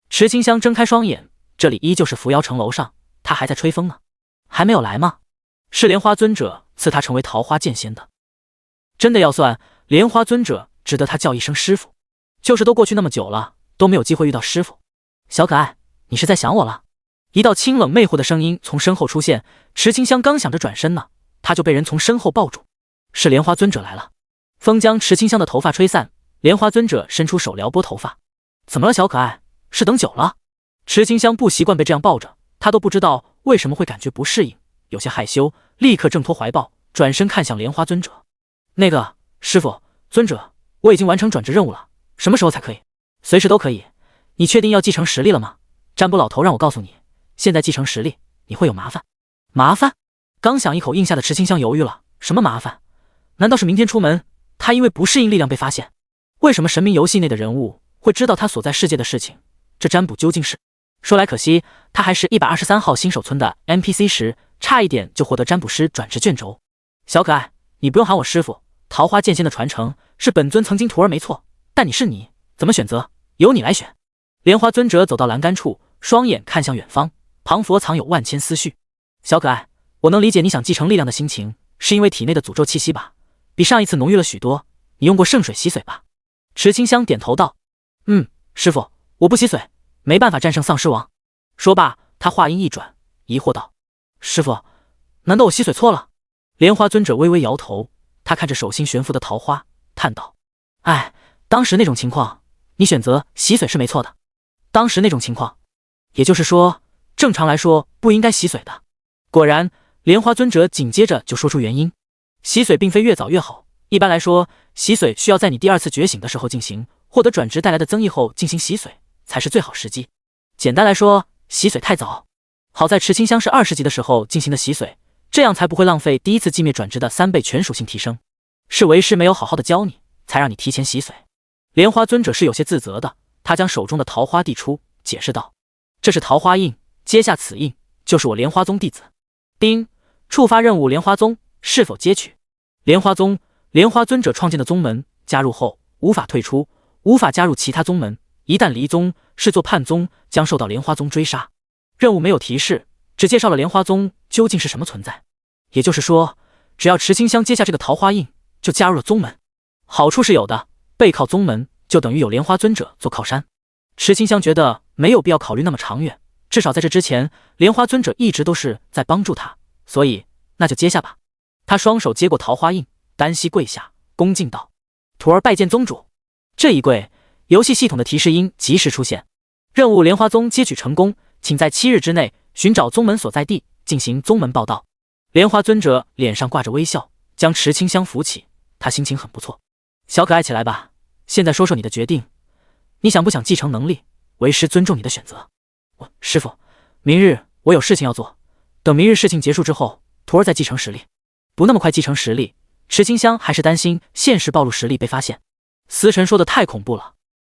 池清香睁开双眼，这里依旧是扶摇城楼上，他还在吹风呢。还没有来吗？是莲花尊者赐他成为桃花剑仙的。真的要算，莲花尊者值得他叫一声师傅。就是都过去那么久了，都没有机会遇到师傅。小可爱，你是在想我了？一道清冷魅惑的声音从身后出现，池清香刚想着转身呢，他就被人从身后抱住。是莲花尊者来了。风将池清香的头发吹散，莲花尊者伸出手撩拨头发。怎么了，小可爱？是等久了？池清香不习惯被这样抱着，他都不知道为什么会感觉不适应，有些害羞，立刻挣脱怀抱，转身看向莲花尊者。那个师傅，尊者，我已经完成转职任务了，什么时候才可以？随时都可以。你确定要继承实力了吗？占卜老头让我告诉你，现在继承实力你会有麻烦。麻烦？刚想一口应下的池清香犹豫了，什么麻烦？难道是明天出门他因为不适应力量被发现？为什么神明游戏内的人物会知道他所在世界的事情？这占卜究竟是……说来可惜，他还是123号新手村的 NPC 时，差一点就获得占卜师转职卷轴。小可爱，你不用喊我师傅，桃花剑仙的传承是本尊曾经徒儿没错，但你是你，怎么选择？由你来选。莲花尊者走到栏杆处，双眼看向远方，庞佛藏有万千思绪。小可爱，我能理解你想继承力量的心情，是因为体内的诅咒气息吧？比上一次浓郁了许多，你用过圣水洗髓吧？池清香点头道：师傅，我不洗髓，没办法战胜丧尸王。说罢，他话音一转，疑惑道：师傅，难道我洗髓错了？莲花尊者微微摇头，他看着手心悬浮的桃花，叹道：哎，当时那种情况，你选择洗髓是没错的。当时那种情况，也就是说，正常来说不应该洗髓的。果然，莲花尊者紧接着就说出原因。洗髓并非越早越好，一般来说，洗髓需要在你第二次觉醒的时候进行，获得转职带来的增益后进行洗髓，才是最好时机。简单来说，洗髓太早。好在池清香是20级的时候进行的洗髓，这样才不会浪费第一次寂灭转职的3倍全属性提升。是为师没有好好的教你，才让你提前洗髓。莲花尊者是有些自责的，他将手中的桃花递出，解释道：这是桃花印，接下此印就是我莲花宗弟子。丁，触发任务莲花宗是否接取？莲花宗，莲花尊者创建的宗门，加入后无法退出，无法加入其他宗门，一旦离宗，视作叛宗，将受到莲花宗追杀。任务没有提示，只介绍了莲花宗究竟是什么存在。也就是说，只要池清香接下这个桃花印，就加入了宗门。好处是有的，背靠宗门就等于有莲花尊者做靠山。池清香觉得没有必要考虑那么长远，至少在这之前，莲花尊者一直都是在帮助他，所以那就接下吧。他双手接过桃花印，单膝跪下，恭敬道：徒儿拜见宗主。这一跪，游戏系统的提示音及时出现：任务莲花宗接取成功，请在7日之内寻找宗门所在地，进行宗门报道。莲花尊者脸上挂着微笑，将池清香扶起，他心情很不错。小可爱起来吧，现在说说你的决定，你想不想继承能力？为师尊重你的选择。师傅，明日我有事情要做，等明日事情结束之后，徒儿再继承实力。不那么快继承实力，池清香还是担心现实暴露实力被发现。思辰说的太恐怖了，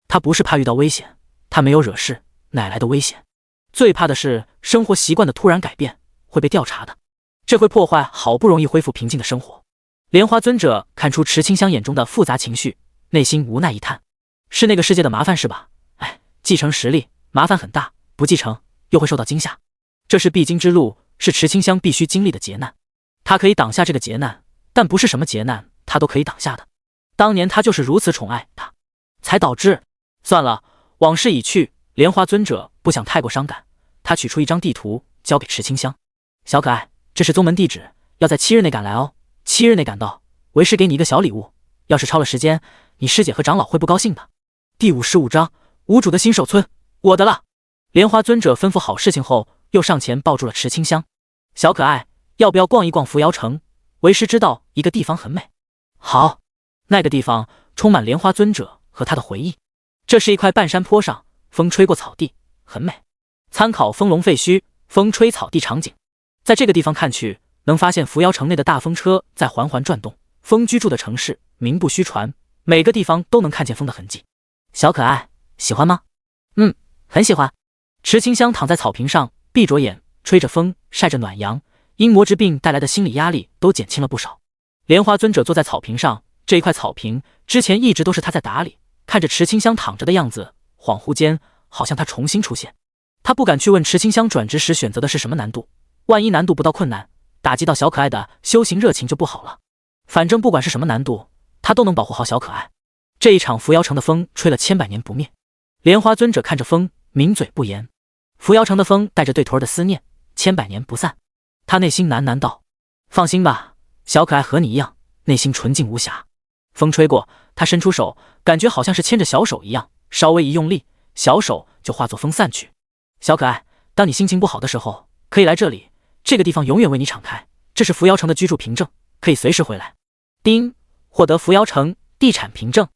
他不是怕遇到危险，他没有惹事，哪来的危险？最怕的是生活习惯的突然改变，会被调查的，这会破坏好不容易恢复平静的生活。莲花尊者看出池清香眼中的复杂情绪，内心无奈一叹：是那个世界的麻烦是吧？哎，继承实力麻烦很大，不继承又会受到惊吓，这是必经之路，是池清香必须经历的劫难。他可以挡下这个劫难，但不是什么劫难他都可以挡下的。当年他就是如此宠爱他，才导致……算了，往事已去，莲花尊者不想太过伤感，他取出一张地图交给池清香：小可爱，这是宗门地址，要在7日内赶来哦。7日内赶到，为师给你一个小礼物，要是超了时间，你师姐和长老会不高兴的。第55章，无主的新手村，我的了。莲花尊者吩咐好事情后，又上前抱住了池清香：小可爱，要不要逛一逛扶摇城？为师知道一个地方很美。好，那个地方充满莲花尊者和他的回忆。这是一块半山坡上，风吹过草地，很美。参考风龙废墟风吹草地场景。在这个地方看去，能发现扶摇城内的大风车在缓缓转动。风居住的城市，名不虚传，每个地方都能看见风的痕迹。小可爱，喜欢吗？很喜欢。池清香躺在草坪上，闭着眼，吹着风，晒着暖阳，因魔之病带来的心理压力都减轻了不少。莲花尊者坐在草坪上，这一块草坪之前一直都是他在打理，看着池清香躺着的样子，恍惚间好像他重新出现。他不敢去问池清香转职时选择的是什么难度，万一难度不到困难，打击到小可爱的修行热情就不好了。反正不管是什么难度，他都能保护好小可爱。这一场扶摇城的风吹了千百年不灭。莲花尊者看着风，抿嘴不言。扶摇城的风带着对徒儿的思念，千百年不散。他内心喃喃道：放心吧，小可爱和你一样，内心纯净无瑕。风吹过，他伸出手，感觉好像是牵着小手一样，稍微一用力，小手就化作风散去。小可爱，当你心情不好的时候，可以来这里，这个地方永远为你敞开。这是扶摇城的居住凭证，可以随时回来。丁，获得扶摇城地产凭证。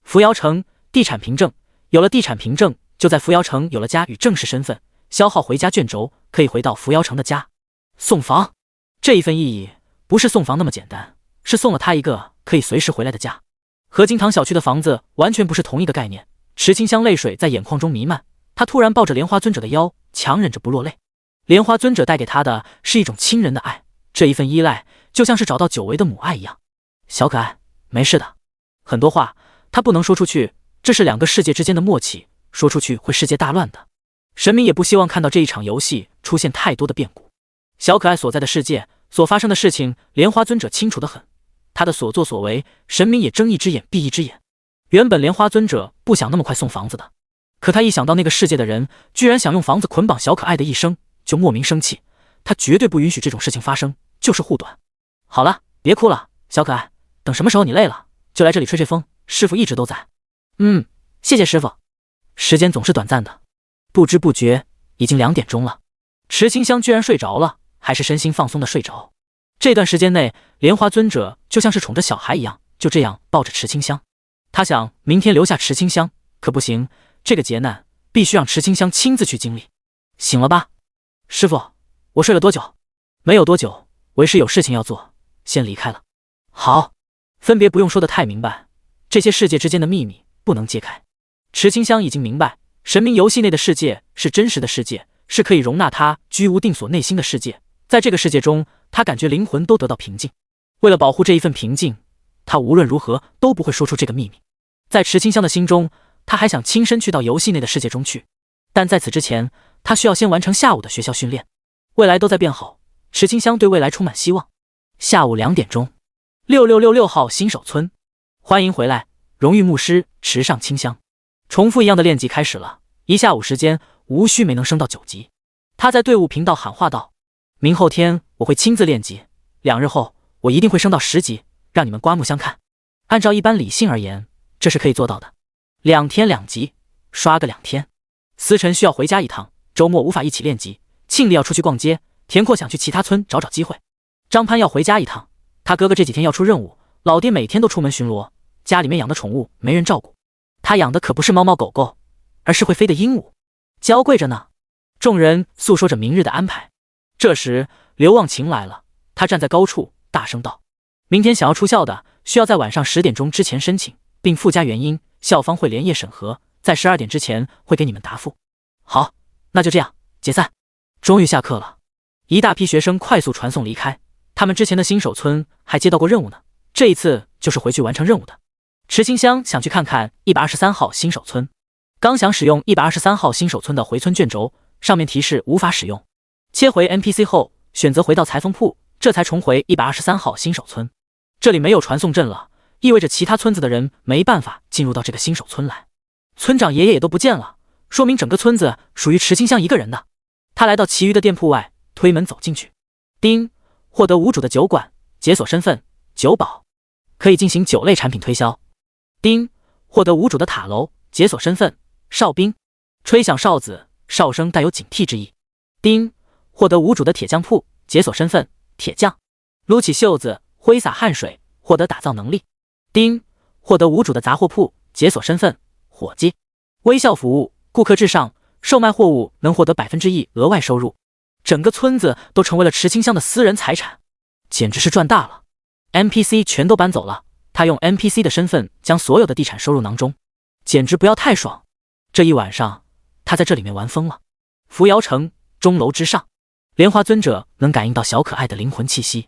扶摇城地产凭证，有了地产凭证，就在扶摇城有了家与正式身份，消耗回家卷轴，可以回到扶摇城的家。送房，这一份意义不是送房那么简单，是送了他一个可以随时回来的家。和金堂小区的房子完全不是同一个概念。池清香泪水在眼眶中弥漫，他突然抱着莲花尊者的腰，强忍着不落泪。莲花尊者带给他的是一种亲人的爱，这一份依赖就像是找到久违的母爱一样。小可爱，没事的。很多话他不能说出去，这是两个世界之间的默契，说出去会世界大乱的。神明也不希望看到这一场游戏出现太多的变故。小可爱所在的世界所发生的事情，莲花尊者清楚得很，他的所作所为，神明也睁一只眼闭一只眼。原本莲花尊者不想那么快送房子的，可他一想到那个世界的人居然想用房子捆绑小可爱的一生，就莫名生气。他绝对不允许这种事情发生，就是护短。好了，别哭了，小可爱，等什么时候你累了，就来这里吹吹风，师傅一直都在。谢谢师傅。时间总是短暂的，不知不觉已经2点钟了。池清香居然睡着了，还是身心放松的睡着。这段时间内，莲花尊者就像是宠着小孩一样，就这样抱着池清香。他想明天留下池清香，可不行，这个劫难必须让池清香亲自去经历。醒了吧，师傅，我睡了多久？没有多久，为师有事情要做，先离开了。好，分别不用说得太明白，这些世界之间的秘密不能揭开。池清香已经明白，神明游戏内的世界是真实的世界，是可以容纳他居无定所内心的世界。在这个世界中，他感觉灵魂都得到平静。为了保护这一份平静，他无论如何都不会说出这个秘密。在池清香的心中，他还想亲身去到游戏内的世界中去，但在此之前，他需要先完成下午的学校训练。未来都在变好，池清香对未来充满希望。下午2点钟，6666号新手村，欢迎回来，荣誉牧师池上清香。重复一样的练级开始了，一下午时间，无需没能升到9级。他在队伍频道喊话道：明后天我会亲自练级，2日后我一定会升到10级，让你们刮目相看。按照一般理性而言，这是可以做到的。2天2级，刷个2天。思辰需要回家一趟，周末无法一起练级。庆丽要出去逛街，田阔想去其他村找找机会。张潘要回家一趟，他哥哥这几天要出任务，老爹每天都出门巡逻，家里面养的宠物没人照顾。他养的可不是猫猫狗狗，而是会飞的鹦鹉，娇贵着呢。众人诉说着明日的安排。这时刘忘情来了，他站在高处大声道：明天想要出校的，需要在晚上10点钟之前申请，并附加原因，校方会连夜审核，在12点之前会给你们答复。好，那就这样，解散。终于下课了，一大批学生快速传送离开。他们之前的新手村还接到过任务呢，这一次就是回去完成任务的。池清香想去看看123号新手村，刚想使用123号新手村的回村卷轴，上面提示无法使用。切回 NPC 后，选择回到裁缝铺，这才重回123号新手村。这里没有传送阵了，意味着其他村子的人没办法进入到这个新手村来。村长爷爷也都不见了，说明整个村子属于池清香一个人的。他来到其余的店铺外，推门走进去。丁，获得无主的酒馆，解锁身份，酒保，可以进行酒类产品推销。丁，获得无主的塔楼，解锁身份，哨兵，吹响哨子，哨声带有警惕之意。丁，获得无主的铁匠铺，解锁身份，铁匠，撸起袖子，挥洒汗水，获得打造能力。丁，获得无主的杂货铺，解锁身份，伙计，微笑服务，顾客至上，售卖货物能获得1%额外收入。整个村子都成为了池清香的私人财产，简直是赚大了。NPC 全都搬走了，他用 NPC 的身份将所有的地产收入囊中，简直不要太爽。这一晚上，他在这里面玩疯了。扶摇城钟楼之上，莲花尊者能感应到小可爱的灵魂气息，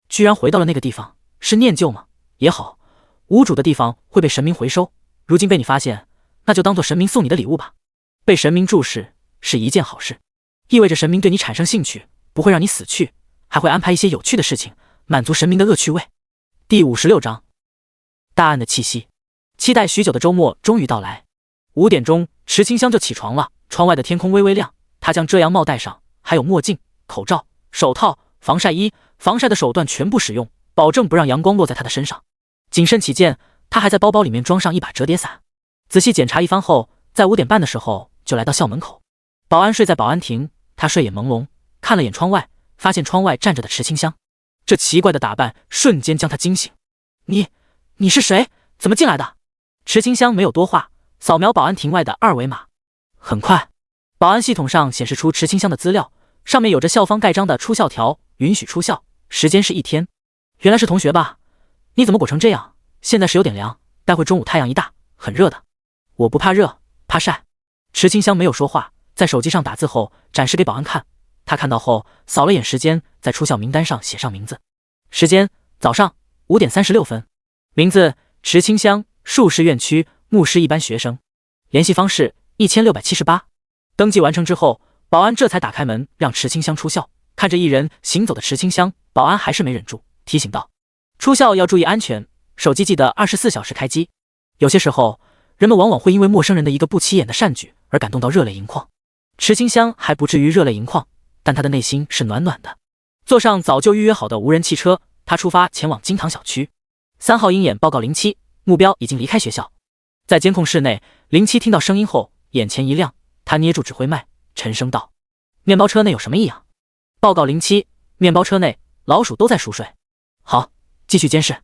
居然回到了那个地方，是念旧吗？也好，无主的地方会被神明回收，如今被你发现，那就当做神明送你的礼物吧。被神明注视是一件好事，意味着神明对你产生兴趣，不会让你死去，还会安排一些有趣的事情，满足神明的恶趣味。第56章，大暗的气息。期待许久的周末终于到来。5点钟，池清香就起床了，窗外的天空微微亮，她将遮阳帽戴上，还有墨镜、口罩、手套、防晒衣、防晒的手段全部使用，保证不让阳光落在她的身上。谨慎起见，她还在包包里面装上一把折叠伞。仔细检查一番后，在5点半的时候就来到校门口。保安睡在保安亭，他睡眼朦胧，看了眼窗外，发现窗外站着的池清香。这奇怪的打扮瞬间将他惊醒。你是谁？怎么进来的？池清香没有多话，扫描保安亭外的2维码。很快，保安系统上显示出池清香的资料，上面有着校方盖章的出校条，允许出校，时间是1天。原来是同学吧？你怎么裹成这样？现在是有点凉，待会中午太阳一大，很热的。我不怕热，怕晒。池清香没有说话，在手机上打字后展示给保安看。他看到后扫了眼时间，在出校名单上写上名字。时间早上5点36分。名字池清香，树市院区牧师一班学生。联系方式1678。登记完成之后，保安这才打开门让池清香出校。看着一人行走的池清香，保安还是没忍住提醒道：出校要注意安全，手机记得24小时开机。有些时候人们往往会因为陌生人的一个不起眼的善举而感动到热泪盈眶。池清香还不至于热泪盈眶，但他的内心是暖暖的。坐上早就预约好的无人汽车，他出发前往金堂小区。3号鹰眼报告07，目标已经离开学校。在监控室内，07听到声音后眼前一亮，他捏住指挥麦，沉声道：面包车内有什么异样？报告07，面包车内老鼠都在熟睡。好，继续监视。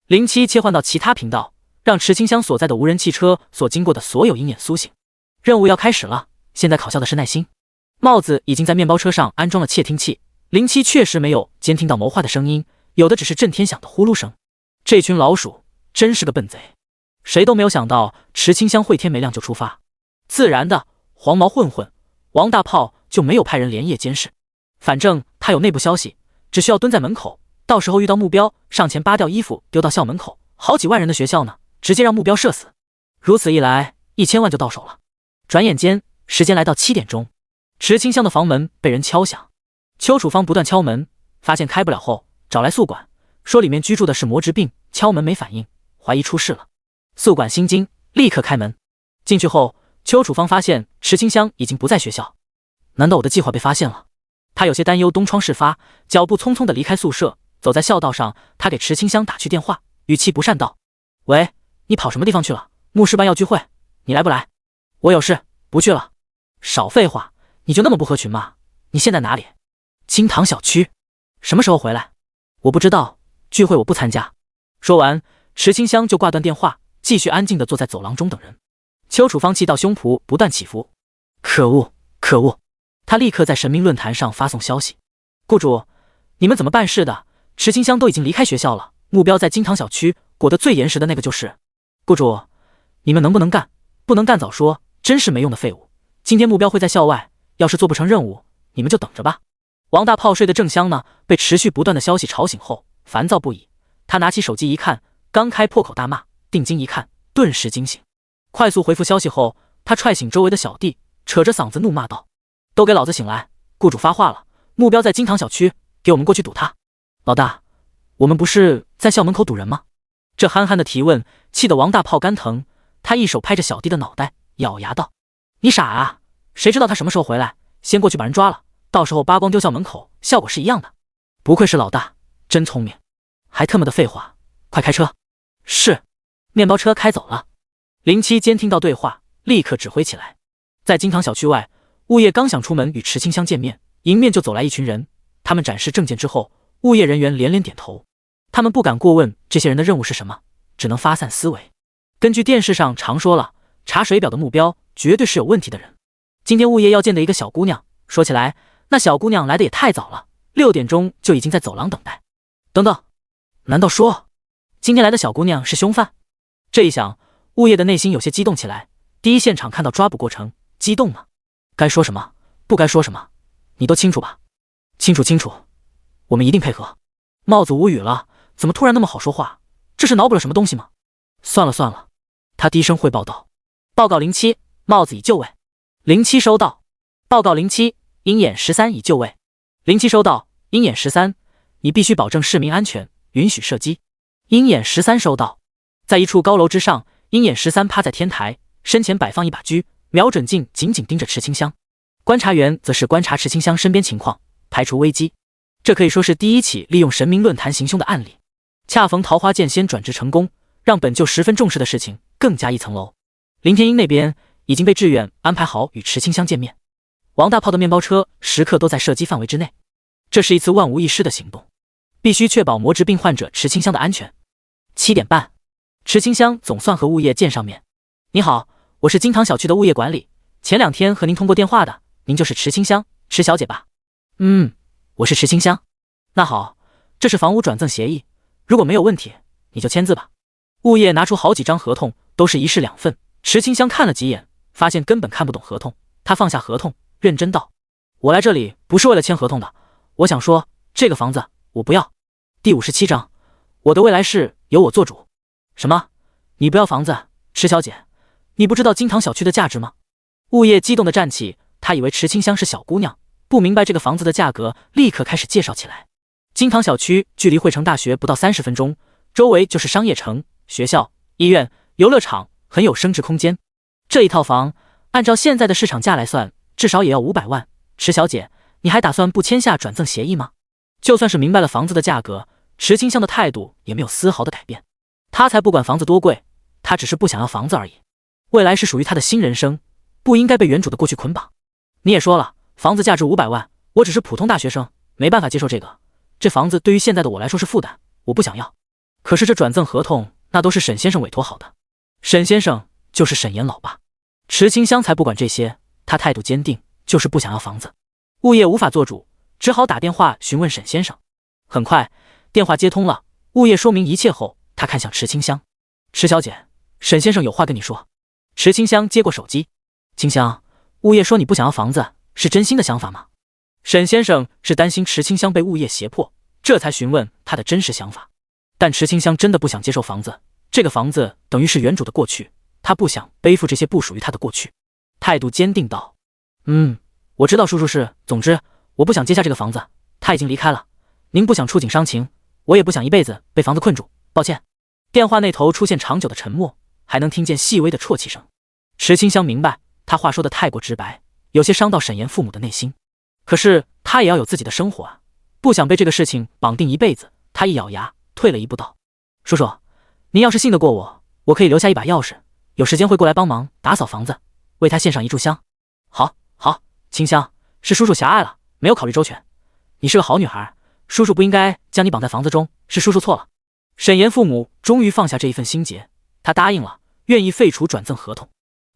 07切换到其他频道，让池清香所在的无人汽车所经过的所有鹰眼苏醒。任务要开始了，现在考校的是耐心。帽子已经在面包车上安装了窃听器，07确实没有监听到谋划的声音，有的只是震天响的呼噜声。这群老鼠真是个笨贼，谁都没有想到池清香会天没亮就出发。自然的，黄毛混混王大炮就没有派人连夜监视，反正他有内部消息，只需要蹲在门口，到时候遇到目标上前扒掉衣服丢到校门口，好几万人的学校呢，直接让目标射死。如此一来，1000万就到手了。转眼间时间来到7点钟，池清香的房门被人敲响。邱楚芳不断敲门，发现开不了后找来宿管，说里面居住的是魔职病，敲门没反应，怀疑出事了。宿管心惊，立刻开门。进去后，邱楚芳发现池清香已经不在学校。难道我的计划被发现了？他有些担忧东窗事发，脚步匆匆地离开宿舍，走在校道上，他给池清香打去电话，语气不善道：喂，你跑什么地方去了？牧师班要聚会，你来不来？我有事，不去了。少废话，你就那么不合群吗？你现在哪里？金堂小区。什么时候回来？我不知道，聚会我不参加。说完，池清香就挂断电话，继续安静地坐在走廊中等人。邱楚芳气到胸脯不断起伏，可恶可恶！他立刻在神明论坛上发送消息：雇主，你们怎么办事的？池清香都已经离开学校了，目标在金堂小区，裹得最严实的那个就是。雇主，你们能不能干？不能干早说，真是没用的废物。今天目标会在校外，要是做不成任务，你们就等着吧。王大炮睡得正香呢，被持续不断的消息吵醒后，烦躁不已。他拿起手机一看，刚开破口大骂，定睛一看，顿时惊醒。快速回复消息后，他踹醒周围的小弟，扯着嗓子怒骂道：都给老子醒来！雇主发话了，目标在金堂小区，给我们过去堵他。老大，我们不是在校门口堵人吗？这憨憨的提问气得王大炮肝疼，他一手拍着小弟的脑袋，咬牙道：你傻啊，谁知道他什么时候回来，先过去把人抓了，到时候扒光丢校门口，效果是一样的。不愧是老大，真聪明，还特么的废话，快开车。是。面包车开走了。07监听到对话，立刻指挥起来。在金堂小区外，物业刚想出门与池清香见面，迎面就走来一群人。他们展示证件之后，物业人员连连点头。他们不敢过问这些人的任务是什么，只能发散思维。根据电视上常说了，查水表的目标绝对是有问题的人。今天物业要见的一个小姑娘，说起来那小姑娘来的也太早了，6点钟就已经在走廊等待。等等，难道说今天来的小姑娘是凶犯？这一想，物业的内心有些激动起来。第一现场看到抓捕过程，激动呢。该说什么，不该说什么，你都清楚吧？清楚清楚，我们一定配合。帽子无语了，怎么突然那么好说话？这是脑补了什么东西吗？算了算了，他低声汇报道。报告07，帽子已就位。07收到。报告07，鹰眼13已就位。07收到。鹰眼13，你必须保证市民安全，允许射击。鹰眼13收到。在一处高楼之上，鹰眼13趴在天台，身前摆放一把狙，瞄准镜紧紧盯着池清香。观察员则是观察池清香身边情况，排除危机。这可以说是第一起利用神明论坛行凶的案例。恰逢桃花剑仙转职成功，让本就十分重视的事情更加一层楼。林天鹰那边已经被志远安排好与池清香见面，王大炮的面包车时刻都在射击范围之内。这是一次万无一失的行动，必须确保魔质病患者池清香的安全。7点半，池清香总算和物业见上面。你好，我是金堂小区的物业管理，前2天和您通过电话的，您就是池清香，池小姐吧？我是池清香。那好，这是房屋转赠协议，如果没有问题，你就签字吧。物业拿出好几张合同，都是1式2份。池清香看了几眼，发现根本看不懂合同，他放下合同，认真道：我来这里不是为了签合同的，我想说这个房子我不要。第57章，我的未来是由我做主。什么？你不要房子？池小姐，你不知道金堂小区的价值吗？物业激动地站起，他以为池清香是小姑娘，不明白这个房子的价格，立刻开始介绍起来。金堂小区距离汇成大学不到30分钟，周围就是商业城、学校、医院、游乐场，很有升值空间。这一套房按照现在的市场价来算，至少也要500万。池小姐，你还打算不签下转赠协议吗？就算是明白了房子的价格，池清香的态度也没有丝毫的改变。他才不管房子多贵，他只是不想要房子而已。未来是属于他的新人生，不应该被原主的过去捆绑。你也说了，房子价值500万，我只是普通大学生，没办法接受这个。这房子对于现在的我来说是负担，我不想要。可是这转赠合同那都是沈先生委托好的，沈先生就是沈岩老爸。池清香才不管这些，他态度坚定，就是不想要房子。物业无法做主，只好打电话询问沈先生。很快电话接通了，物业说明一切后，他看向池清香：池小姐，沈先生有话跟你说。池清香接过手机：清香，物业说你不想要房子，是真心的想法吗？沈先生是担心池清香被物业胁迫，这才询问他的真实想法。但池清香真的不想接受房子，这个房子等于是原主的过去，他不想背负这些不属于他的过去。态度坚定道：我知道叔叔是，总之我不想接下这个房子，他已经离开了，您不想触景伤情，我也不想一辈子被房子困住，抱歉。电话那头出现长久的沉默，还能听见细微的啜泣声。池清香明白他话说的太过直白，有些伤到沈岩父母的内心。可是他也要有自己的生活啊，不想被这个事情绑定一辈子。他一咬牙退了一步道：叔叔，您要是信得过我，我可以留下一把钥匙，有时间会过来帮忙打扫房子，为他献上一炷香。好，清香，是叔叔狭隘了，没有考虑周全。你是个好女孩，叔叔不应该将你绑在房子中，是叔叔错了。沈岩父母终于放下这一份心结，他答应了，愿意废除转赠合同。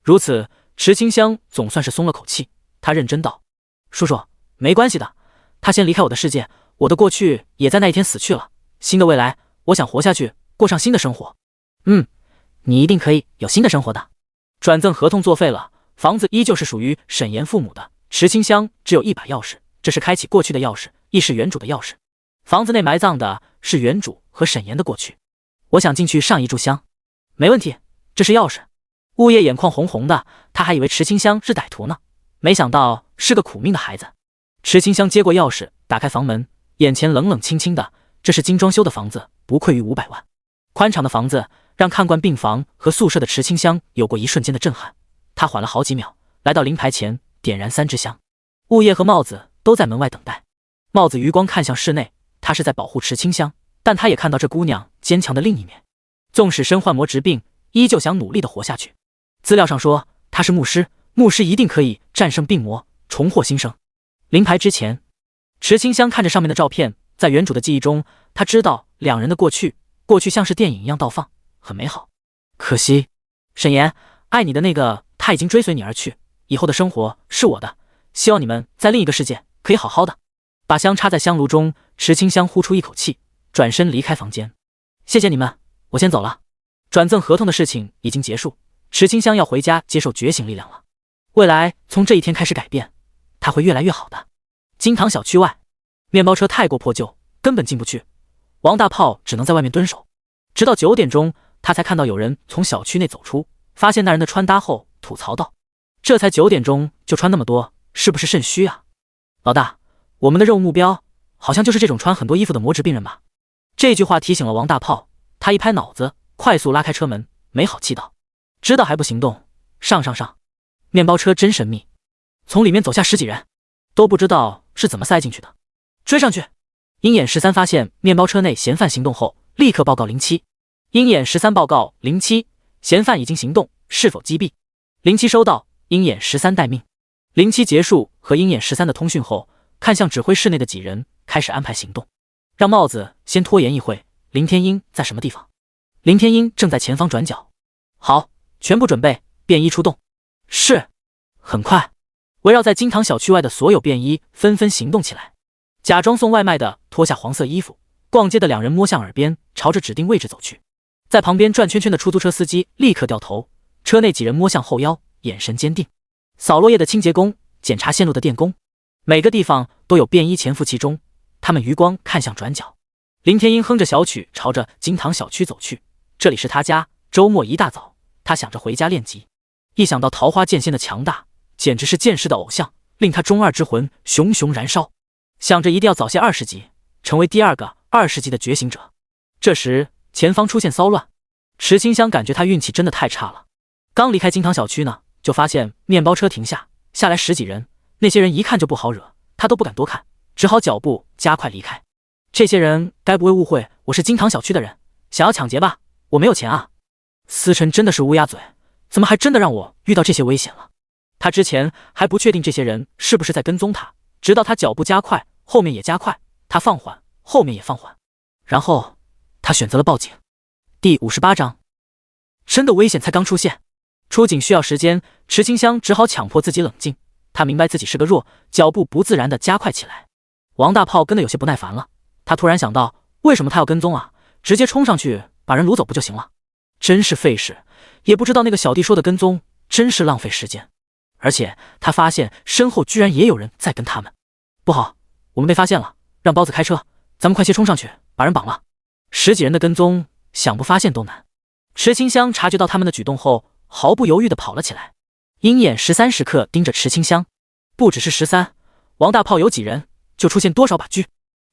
如此，池清香总算是松了口气。他认真道：叔叔，没关系的，他先离开我的世界，我的过去也在那一天死去了，新的未来我想活下去，过上新的生活。你一定可以有新的生活的。转赠合同作废了，房子依旧是属于沈岩父母的，池清香只有一把钥匙，这是开启过去的钥匙，亦是原主的钥匙。房子内埋葬的是原主和沈岩的过去。我想进去上一炷香。没问题，这是钥匙。物业眼眶红红的，他还以为池清香是歹徒呢，没想到是个苦命的孩子。池清香接过钥匙，打开房门，眼前冷冷清清的，这是精装修的房子，不愧于500万。宽敞的房子让看惯病房和宿舍的池清香有过一瞬间的震撼。他缓了好几秒，来到灵牌前，点燃3支香。物业和帽子都在门外等待。帽子余光看向室内，他是在保护池清香，但他也看到这姑娘坚强的另一面。纵使身患魔质病，依旧想努力的活下去。资料上说他是牧师，牧师一定可以战胜病魔，重获新生。灵牌之前，池清香看着上面的照片，在原主的记忆中，他知道两人的过去像是电影一样倒放，很美好。可惜，沈岩，爱你的那个他已经追随你而去，以后的生活是我的，希望你们在另一个世界可以好好的。把香插在香炉中，池清香呼出一口气，转身离开房间。谢谢你们，我先走了。转赠合同的事情已经结束，池清香要回家接受觉醒力量了。未来从这一天开始改变，他会越来越好的。金堂小区外，面包车太过破旧，根本进不去。王大炮只能在外面蹲守，直到9点钟，他才看到有人从小区内走出，发现那人的穿搭后，吐槽道：“这才9点钟就穿那么多，是不是肾虚啊？”老大，我们的任务目标好像就是这种穿很多衣服的魔质病人吧？这句话提醒了王大炮，他一拍脑子，快速拉开车门，没好气道：“知道还不行动？上！”面包车真神秘，从里面走下10几人，都不知道是怎么塞进去的。追上去！鹰眼13发现面包车内嫌犯行动后，立刻报告07。鹰眼13报告07，嫌犯已经行动，是否击毙？07收到，鹰眼13待命。07结束和鹰眼13的通讯后，看向指挥室内的几人，开始安排行动。让帽子先拖延一会。林天鹰在什么地方？林天鹰正在前方转角。好，全部准备，便衣出动。是。很快，围绕在金堂小区外的所有便衣纷纷行动起来。假装送外卖的脱下黄色衣服，逛街的2人摸向耳边，朝着指定位置走去。在旁边转圈圈的出租车司机立刻掉头，车内几人摸向后腰，眼神坚定。扫落叶的清洁工，检查线路的电工，每个地方都有便衣潜伏其中。他们余光看向转角，林天鹰哼着小曲朝着金堂小区走去。这里是他家，周末一大早，他想着回家练级。一想到桃花剑仙的强大，简直是剑士的偶像，令他中二之魂熊熊燃烧，想着一定要早些20级，成为第2个20级的觉醒者。这时前方出现骚乱，池清香感觉他运气真的太差了。刚离开金堂小区呢，就发现面包车停下，下来10几人，那些人一看就不好惹，他都不敢多看，只好脚步加快离开。这些人该不会误会我是金堂小区的人，想要抢劫吧？我没有钱啊！思辰真的是乌鸦嘴，怎么还真的让我遇到这些危险了？他之前还不确定这些人是不是在跟踪他，直到他脚步加快，后面也加快，他放缓，后面也放缓，然后他选择了报警。第58章，真的危险才刚出现。出警需要时间，池清香只好强迫自己冷静。他明白自己是个弱，脚步不自然地加快起来。王大炮跟得有些不耐烦了，他突然想到，为什么他要跟踪啊？直接冲上去把人掳走不就行了？真是费事，也不知道那个小弟说的跟踪真是浪费时间。而且他发现身后居然也有人在跟他们。不好，我们被发现了，让包子开车，咱们快些冲上去把人绑了。10几人的跟踪，想不发现都难。池清香察觉到他们的举动后，毫不犹豫地跑了起来。鹰眼13时刻盯着池清香，不只是13，王大炮有几人就出现多少把狙，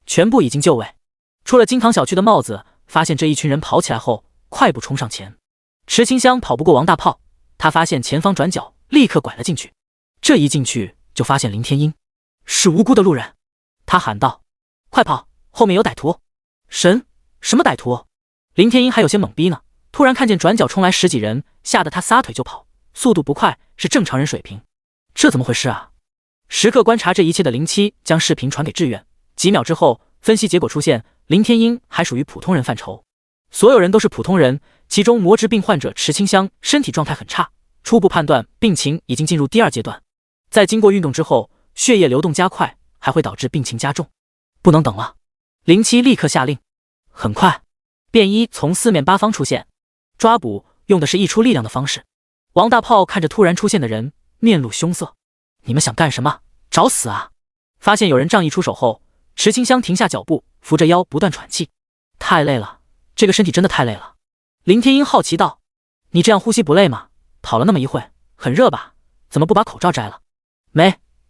全部已经就位。出了金堂小区的帽子发现这一群人跑起来后，快步冲上前。池清香跑不过王大炮，他发现前方转角，立刻拐了进去。这一进去就发现林天鹰是无辜的路人，他喊道：“快跑，后面有歹徒！”什么歹徒？林天鹰还有些懵逼呢，突然看见转角冲来10几人，吓得他撒腿就跑，速度不快，是正常人水平。这怎么回事啊？时刻观察这一切的07将视频传给志愿，几秒之后，分析结果出现，林天鹰还属于普通人范畴。所有人都是普通人，其中魔质病患者池清香身体状态很差，初步判断病情已经进入第2阶段，在经过运动之后，血液流动加快，还会导致病情加重。不能等了，07立刻下令。很快，便衣从4面8方出现，抓捕用的是溢出力量的方式。王大炮看着突然出现的人，面露凶色：“你们想干什么？找死啊！”发现有人仗义出手后，池清香停下脚步，扶着腰不断喘气。太累了，这个身体真的太累了。林天鹰好奇道：“你这样呼吸不累吗？跑了那么一会，很热吧？怎么不把口罩摘了？”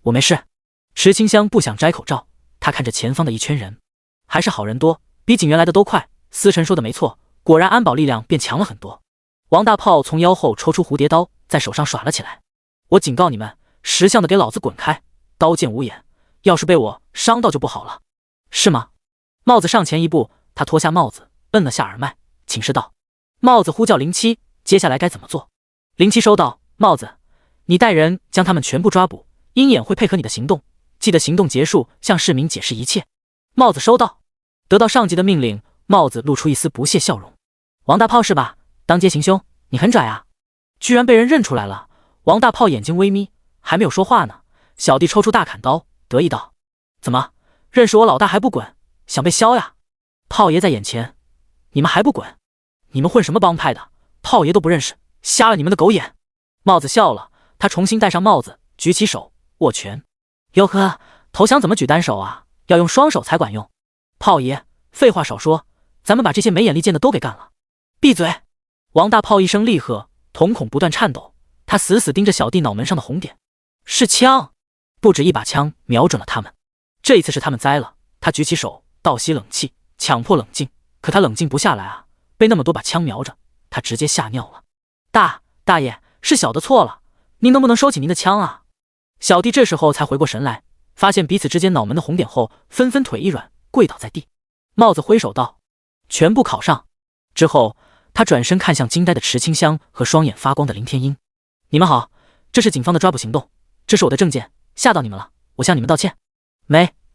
我没事。池清香不想摘口罩，他看着前方的一圈人，还是好人多，比警员来的都快。思辰说的没错，果然安保力量变强了很多。王大炮从腰后抽出蝴蝶刀，在手上耍了起来。我警告你们，识相的给老子滚开！刀剑无眼，要是被我伤到就不好了。是吗？帽子上前一步，他脱下帽子，摁了下耳麦，请示道。帽子呼叫07，接下来该怎么做？07收到。帽子，你带人将他们全部抓捕，鹰眼会配合你的行动，记得行动结束向市民解释一切。帽子收到。得到上级的命令，帽子露出一丝不屑笑容。王大炮是吧？当街行凶，你很拽啊！居然被人认出来了。王大炮眼睛微眯，还没有说话呢，小弟抽出大砍刀，得意道：“怎么，认识我老大还不滚，想被削呀？炮爷在眼前，你们还不滚？你们混什么帮派的？炮爷都不认识，瞎了你们的狗眼！帽子笑了，他重新戴上帽子，举起手握拳。哟呵，投降怎么举单手啊？要用双手才管用。炮爷，废话少说，咱们把这些没眼力见的都给干了。闭嘴！王大炮一声厉喝，瞳孔不断颤抖，他死死盯着小弟脑门上的红点。是枪，不止一把枪瞄准了他们。这一次是他们栽了。他举起手倒吸冷气，强迫冷静，可他冷静不下来啊，被那么多把枪瞄着，他直接吓尿了。大爷，是小的错了，您能不能收起您的枪啊？小弟这时候才回过神来，发现彼此之间脑门的红点后，纷纷腿一软，跪倒在地。帽子挥手道：“全部铐上。”之后，他转身看向惊呆的池清香和双眼发光的林天鹰：“你们好，这是警方的抓捕行动，这是我的证件，吓到你们了，我向你们道歉。”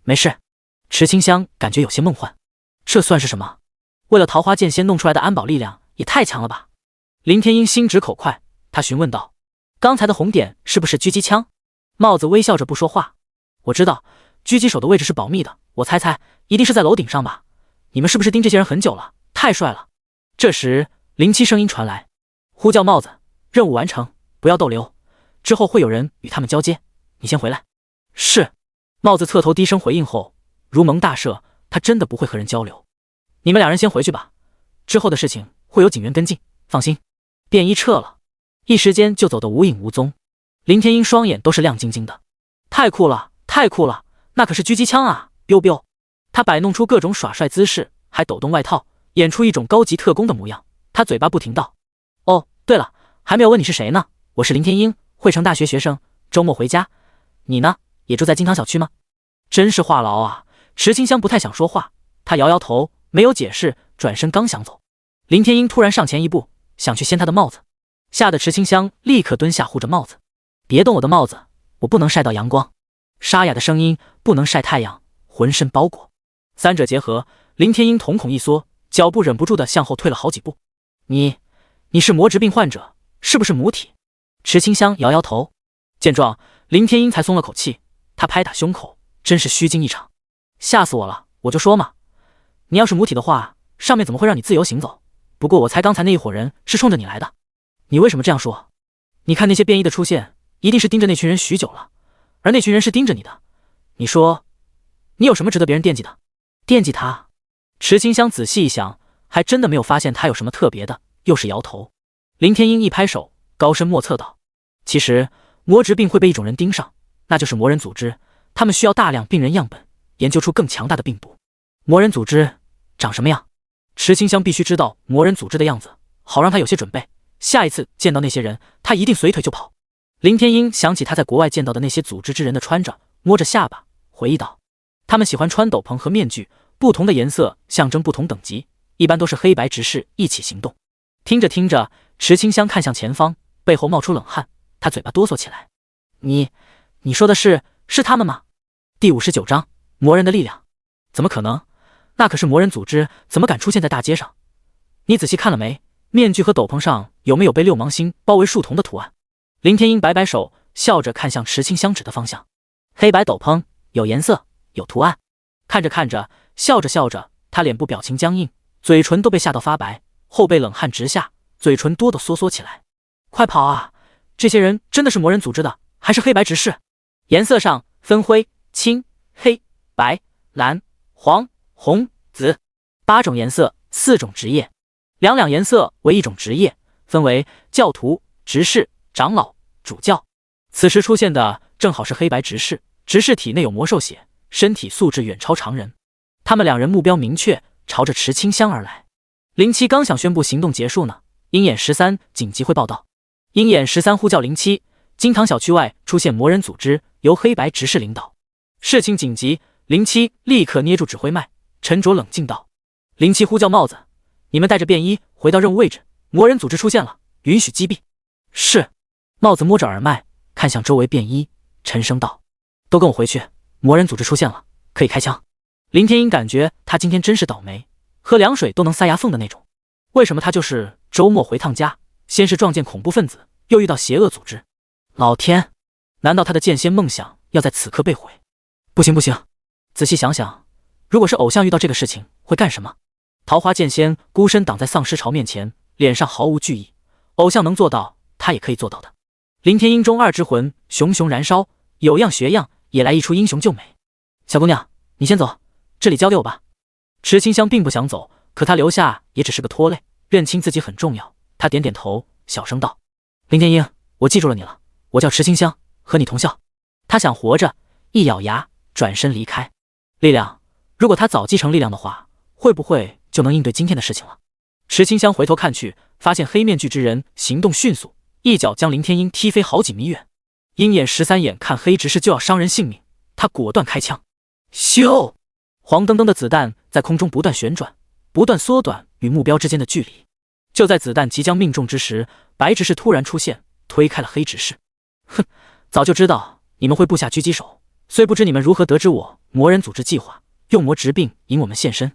没事。池清香感觉有些梦幻，这算是什么？为了桃花剑仙弄出来的安保力量也太强了吧？林天鹰心直口快，他询问道：“刚才的红点是不是狙击枪？”帽子微笑着不说话。我知道，狙击手的位置是保密的，我猜一定是在楼顶上吧？你们是不是盯这些人很久了？太帅了！这时，林七声音传来，呼叫帽子，任务完成，不要逗留，之后会有人与他们交接，你先回来。是。帽子侧头低声回应后，如蒙大赦，他真的不会和人交流。你们两人先回去吧，之后的事情会有警员跟进，放心。便衣撤了，一时间就走得无影无踪。林天鹰双眼都是亮晶晶的，太酷了，那可是狙击枪啊！biu biu，他摆弄出各种耍帅姿势，还抖动外套，演出一种高级特工的模样。他嘴巴不停道：“哦，对了，还没有问你是谁呢？我是林天鹰，汇成大学学生，周末回家。你呢？也住在金堂小区吗？”真是话痨啊！池清香不太想说话，他摇摇头，没有解释，转身刚想走，林天鹰突然上前一步，想去掀他的帽子，吓得池清香立刻蹲下护着帽子：“别动我的帽子，我不能晒到阳光。”沙哑的声音不能晒太阳，浑身包裹。三者结合，林天鹰瞳孔一缩，脚步忍不住的向后退了好几步。你是魔质病患者，是不是母体？池清香摇摇头。见状，林天鹰才松了口气，他拍打胸口，真是虚惊一场。吓死我了，我就说嘛，你要是母体的话，上面怎么会让你自由行走？不过我猜刚才那一伙人是冲着你来的。你为什么这样说？你看那些便衣的出现，一定是盯着那群人许久了，而那群人是盯着你的。你说，你有什么值得别人惦记的？惦记他？池清香仔细一想，还真的没有发现他有什么特别的，又是摇头。林天鹰一拍手，高深莫测道：“其实魔质病会被一种人盯上，那就是魔人组织，他们需要大量病人样本，研究出更强大的病毒。魔人组织长什么样？池清香必须知道魔人组织的样子，好让他有些准备。下一次见到那些人，他一定随腿就跑。”林天鹰想起他在国外见到的那些组织之人的穿着，摸着下巴回忆道：“他们喜欢穿斗篷和面具，不同的颜色象征不同等级，一般都是黑白执事一起行动。”听着，池清香看向前方，背后冒出冷汗，他嘴巴哆嗦起来：“你说的是他们吗？”第59章魔人的力量。怎么可能？那可是魔人组织，怎么敢出现在大街上？你仔细看了没？面具和斗篷上有没有被六芒星包围树丛的图案？林天鹰摆摆手，笑着看向池清香指的方向。黑白斗篷，有颜色，有图案。看着，笑着，他脸部表情僵硬，嘴唇都被吓到发白，后背冷汗直下，嘴唇哆哆嗦嗦起来。快跑啊！这些人真的是魔人组织的，还是黑白执事？颜色上分灰、青、黑、白、蓝、黄、红、紫，8种颜色，4种职业，两颜色为1种职业，分为教徒、执事、长老、主教。此时出现的正好是黑白执事，执事体内有魔兽血，身体素质远超常人。他们两人目标明确，朝着池清香而来。07刚想宣布行动结束呢，鹰眼13紧急汇报道。鹰眼13呼叫07，金堂小区外出现魔人组织，由黑白执事领导，事情紧急。07立刻捏住指挥脉，沉着冷静道：“07呼叫帽子，你们带着便衣回到任务位置，魔人组织出现了，允许击毙。”是。帽子摸着耳麦，看向周围便衣，沉声道：“都跟我回去，魔人组织出现了，可以开枪。”林天鹰感觉他今天真是倒霉，喝凉水都能塞牙缝的那种。为什么他就是周末回趟家，先是撞见恐怖分子，又遇到邪恶组织？老天，难道他的剑仙梦想要在此刻被毁？不行，仔细想想，如果是偶像遇到这个事情会干什么？桃花剑仙孤身挡在丧尸潮面前，脸上毫无惧意。偶像能做到，他也可以做到的。林天鹰中二之魂熊熊燃烧，有样学样，也来一出英雄救美。小姑娘，你先走，这里交给我吧。池清香并不想走，可她留下也只是个拖累，认清自己很重要。她点点头，小声道：林天鹰，我记住了你了，我叫池清香，和你同校。她想活着，一咬牙转身离开。力量，如果她早继承力量的话，会不会就能应对今天的事情了？池清香回头看去，发现黑面具之人行动迅速，一脚将林天鹰踢飞好几米远。鹰眼13眼看黑执事就要伤人性命，他果断开枪。咻！黄澄澄的子弹在空中不断旋转，不断缩短与目标之间的距离。就在子弹即将命中之时，白执事突然出现，推开了黑执事。哼，早就知道你们会布下狙击手，虽不知你们如何得知我魔人组织计划用魔直病引我们现身，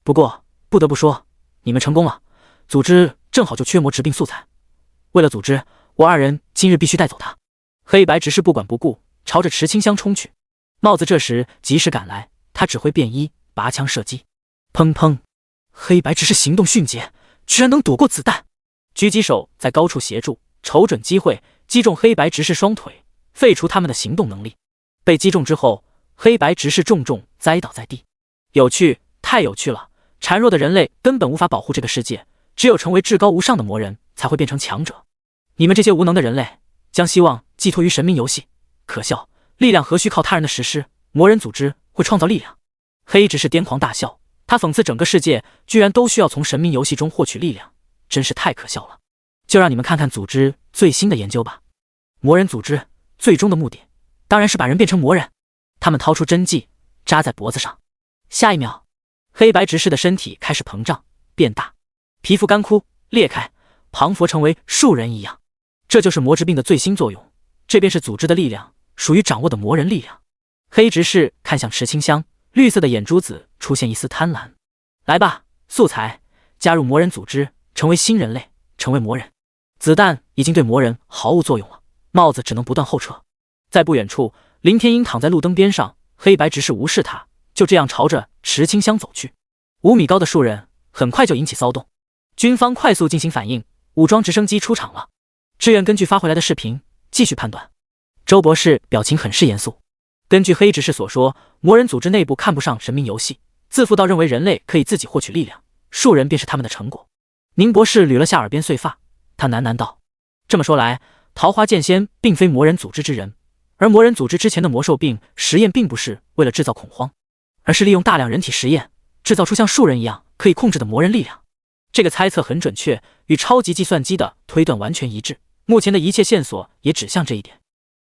不过不得不说，你们成功了。组织正好就缺魔直病素材，为了组织，我二人今日必须带走他。黑白执事不管不顾，朝着池清香冲去。帽子这时及时赶来，他指挥便衣拔枪射击。砰砰！黑白执事行动迅捷，居然能躲过子弹。狙击手在高处协助，瞅准机会击中黑白执事双腿，废除他们的行动能力。被击中之后，黑白执事重重栽倒在地。有趣，太有趣了！孱弱的人类根本无法保护这个世界，只有成为至高无上的魔人才会变成强者。你们这些无能的人类，将希望寄托于神明游戏，可笑！力量何须靠他人的实施？魔人组织会创造力量。黑执事癫狂大笑，他讽刺整个世界居然都需要从神明游戏中获取力量，真是太可笑了。就让你们看看组织最新的研究吧。魔人组织最终的目的，当然是把人变成魔人。他们掏出针剂，扎在脖子上。下一秒，黑白执事的身体开始膨胀变大，皮肤干枯裂开，庞佛成为树人一样。这就是魔之病的最新作用，这便是组织的力量，属于掌握的魔人力量。黑执事看向池清香，绿色的眼珠子出现一丝贪婪。来吧，素材，加入魔人组织，成为新人类，成为魔人。子弹已经对魔人毫无作用了，帽子只能不断后撤。在不远处，林天鹰躺在路灯边上，黑白执事无视他，就这样朝着池清香走去。5米高的树人很快就引起骚动，军方快速进行反应，武装直升机出场了。志愿根据发回来的视频继续判断。周博士表情很是严肃。根据黑执事所说，魔人组织内部看不上神明游戏，自负到认为人类可以自己获取力量，树人便是他们的成果。宁博士捋了下耳边碎发，他喃喃道：这么说来，桃花剑仙并非魔人组织之人，而魔人组织之前的魔兽病实验并不是为了制造恐慌，而是利用大量人体实验制造出像树人一样可以控制的魔人力量。这个猜测很准确，与超级计算机的推断完全一致，目前的一切线索也指向这一点。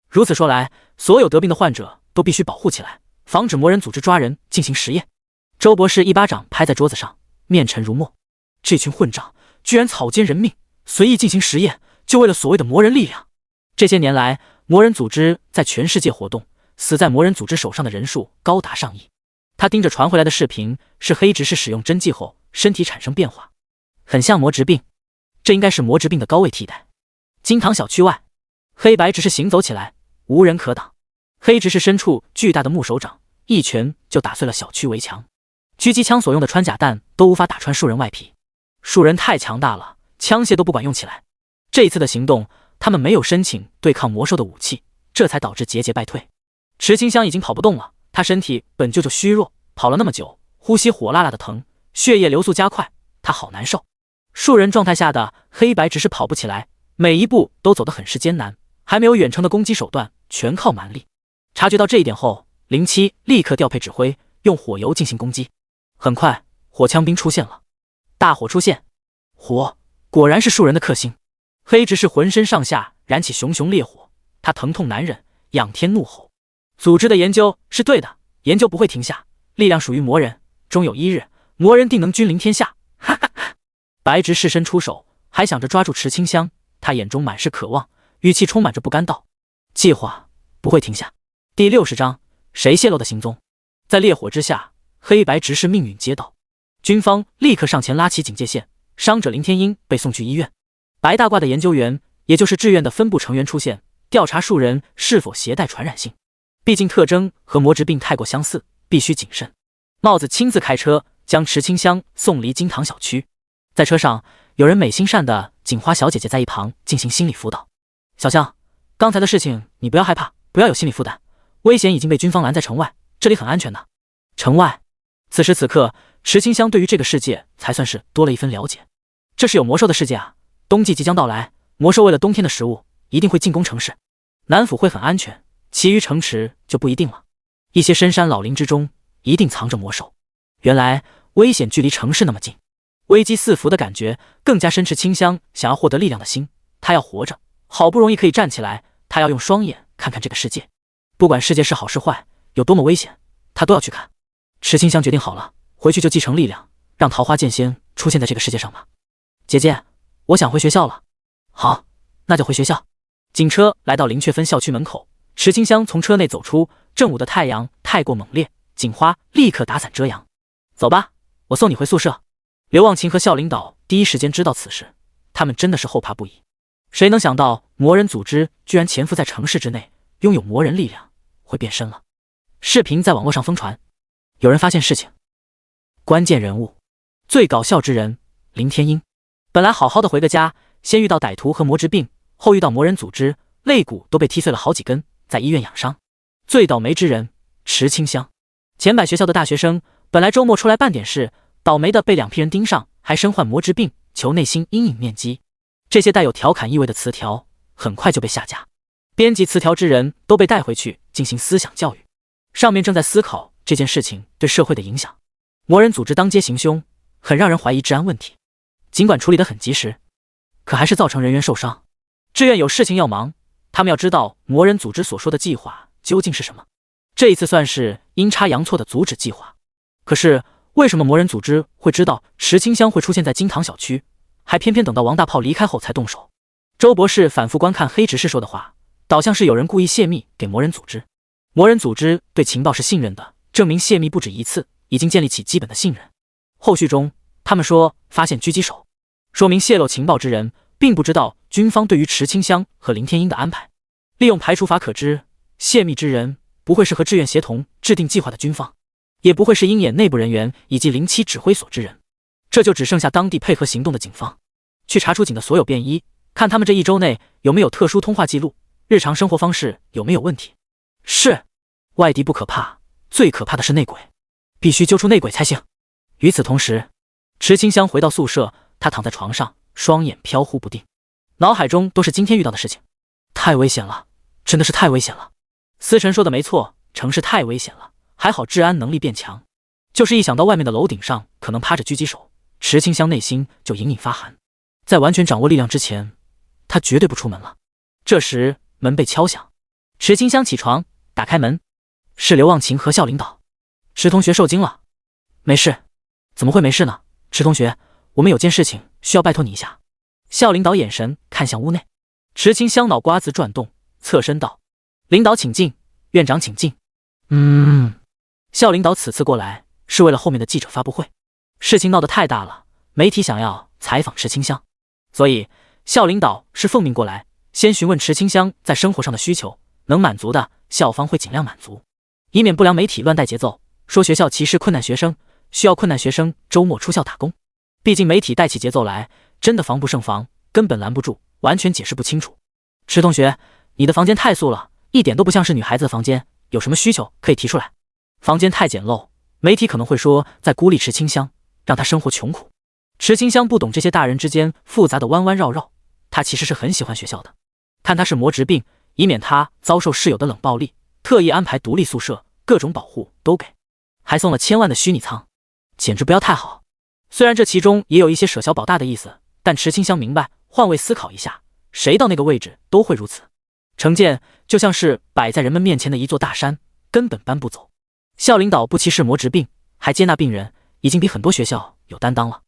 如此说来，所有得病的患者都必须保护起来，防止魔人组织抓人进行实验。周博士一巴掌拍在桌子上，面沉如墨。这群混账居然草菅人命，随意进行实验，就为了所谓的魔人力量。这些年来，魔人组织在全世界活动，死在魔人组织手上的人数高达上亿。他盯着传回来的视频，是黑执事使用针剂后身体产生变化，很像魔直病，这应该是魔直病的高位替代。金堂小区外，黑白执事行走起来，无人可挡。黑执事身处巨大的木手掌，一拳就打碎了小区围墙。狙击枪所用的穿甲弹都无法打穿树人外皮，树人太强大了，枪械都不管用起来。这一次的行动，他们没有申请对抗魔兽的武器，这才导致节节败退。池清香已经跑不动了，他身体本就虚弱，跑了那么久，呼吸火辣辣的疼，血液流速加快，他好难受。树人状态下的黑白只是跑不起来，每一步都走得很是艰难，还没有远程的攻击手段，全靠蛮力。察觉到这一点后，07立刻调配指挥，用火油进行攻击。很快，火枪兵出现了，大火出现，火果然是树人的克星。黑执事浑身上下燃起熊熊烈火，他疼痛难忍，仰天怒吼：组织的研究是对的，研究不会停下，力量属于魔人，终有一日，魔人定能君临天下。哈哈哈！白执事伸出手，还想着抓住池清香，他眼中满是渴望，语气充满着不甘道：计划不会停下。第60章，谁泄露的行踪？在烈火之下，黑白执事命运皆道。军方立刻上前拉起警戒线，伤者林天鹰被送去医院。白大褂的研究员，也就是志愿的分部成员出现，调查树人是否携带传染性。毕竟特征和魔直病太过相似，必须谨慎。帽子亲自开车将池清香送离金堂小区，在车上，有人美心善的锦花小姐姐在一旁进行心理辅导。小香，刚才的事情你不要害怕，不要有心理负担，危险已经被军方拦在城外，这里很安全的。城外，此时此刻，池清香对于这个世界才算是多了一分了解。这是有魔兽的世界啊，冬季即将到来，魔兽为了冬天的食物，一定会进攻城市。南府会很安全，其余城池就不一定了。一些深山老林之中，一定藏着魔兽。原来危险距离城市那么近，危机四伏的感觉更加深持清香想要获得力量的心。他要活着，好不容易可以站起来，他要用双眼看看这个世界，不管世界是好是坏，有多么危险，他都要去看。池清香决定好了，回去就继承力量，让桃花剑仙出现在这个世界上吧。姐姐，我想回学校了。好，那就回学校。警车来到林雀分校区门口，池清香从车内走出。正午的太阳太过猛烈，锦花立刻打伞遮阳。走吧，我送你回宿舍。刘忘情和校领导第一时间知道此事，他们真的是后怕不已。谁能想到魔人组织居然潜伏在城市之内，拥有魔人力量，会变身了。视频在网络上疯传，有人发现事情。关键人物，最搞笑之人林天鹰，本来好好的回个家，先遇到歹徒和魔之病，后遇到魔人组织，肋骨都被踢碎了好几根，在医院养伤。最倒霉之人池清香，前百学校的大学生，本来周末出来办点事，倒霉的被两批人盯上，还身患魔之病，求内心阴影面积。这些带有调侃意味的词条很快就被下架，编辑词条之人都被带回去进行思想教育。上面正在思考这件事情对社会的影响。魔人组织当街行凶，很让人怀疑治安问题。尽管处理得很及时，可还是造成人员受伤。志愿有事情要忙，他们要知道魔人组织所说的计划究竟是什么。这一次算是阴差阳错的阻止计划。可是为什么魔人组织会知道池清香会出现在金堂小区，还偏偏等到王大炮离开后才动手？周博士反复观看黑执事说的话，倒像是有人故意泄密给魔人组织。魔人组织对情报是信任的，证明泄密不止一次，已经建立起基本的信任。后续中他们说发现狙击手，说明泄露情报之人并不知道军方对于池清香和林天鹰的安排。利用排除法可知，泄密之人不会是和志愿协同制定计划的军方，也不会是鹰眼内部人员以及07指挥所之人。这就只剩下当地配合行动的警方，去查出警的所有便衣，看他们这一周内有没有特殊通话记录，日常生活方式有没有问题。是，外敌不可怕，最可怕的是内鬼，必须揪出内鬼才行。与此同时，池清香回到宿舍，她躺在床上，双眼飘忽不定，脑海中都是今天遇到的事情。太危险了，真的是太危险了。思辰说的没错，城市太危险了，还好治安能力变强。就是一想到外面的楼顶上可能趴着狙击手，池清香内心就隐隐发寒。在完全掌握力量之前，他绝对不出门了。这时门被敲响，池清香起床，打开门，是刘忘情和校领导。池同学受惊了。没事。怎么会没事呢？池同学，我们有件事情需要拜托你一下。校领导眼神看向屋内，池清香脑瓜子转动，侧身道：领导请进，院长请进。校领导此次过来是为了后面的记者发布会，事情闹得太大了，媒体想要采访池清香，所以校领导是奉命过来，先询问池清香在生活上的需求，能满足的校方会尽量满足，以免不良媒体乱带节奏，说学校歧视困难学生，需要困难学生周末出校打工。毕竟媒体带起节奏来，真的防不胜防，根本拦不住，完全解释不清楚。池同学，你的房间太素了，一点都不像是女孩子的房间，有什么需求可以提出来。房间太简陋，媒体可能会说在孤立池清香，让她生活穷苦。池清香不懂这些大人之间复杂的弯弯绕绕，她其实是很喜欢学校的。看她是魔职病，以免她遭受室友的冷暴力，特意安排独立宿舍，各种保护都给，还送了1000万的虚拟仓，简直不要太好。虽然这其中也有一些舍小保大的意思，但池清香明白，换位思考一下，谁到那个位置都会如此。成见就像是摆在人们面前的一座大山，根本搬不走。校领导不歧视魔职病，还接纳病人，已经比很多学校有担当了。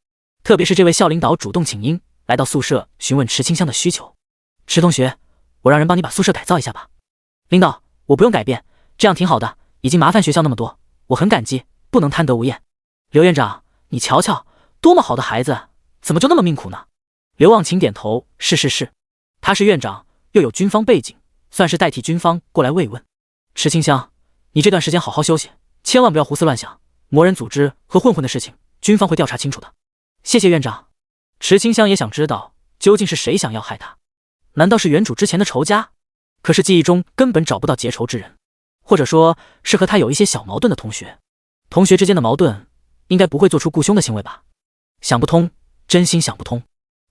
特别是这位校领导主动请缨，来到宿舍询问池清香的需求。池同学，我让人帮你把宿舍改造一下吧。领导，我不用改变，这样挺好的，已经麻烦学校那么多，我很感激，不能贪得无厌。刘院长，你瞧瞧，多么好的孩子，怎么就那么命苦呢？刘忘情点头，是，他是院长，又有军方背景，算是代替军方过来慰问。池清香，你这段时间好好休息，千万不要胡思乱想，魔人组织和混混的事情，军方会调查清楚的。谢谢院长。池清香也想知道，究竟是谁想要害他？难道是原主之前的仇家？可是记忆中根本找不到结仇之人，或者说是和他有一些小矛盾的同学。同学之间的矛盾，应该不会做出雇凶的行为吧？想不通，真心想不通。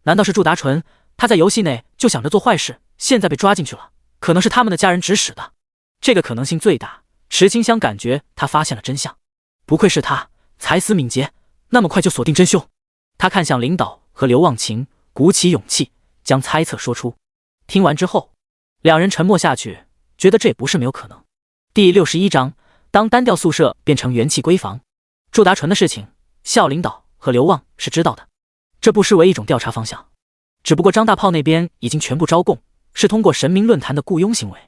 难道是祝达纯？他在游戏内就想着做坏事，现在被抓进去了，可能是他们的家人指使的。这个可能性最大。池清香感觉他发现了真相，不愧是他，才思敏捷，那么快就锁定真凶。他看向领导和刘忘情，鼓起勇气将猜测说出。听完之后，两人沉默下去，觉得这也不是没有可能。第61章，当单调宿舍变成元气闺房。祝达纯的事情，校领导和刘望是知道的，这不失为一种调查方向。只不过张大炮那边已经全部招供，是通过神明论坛的雇佣行为。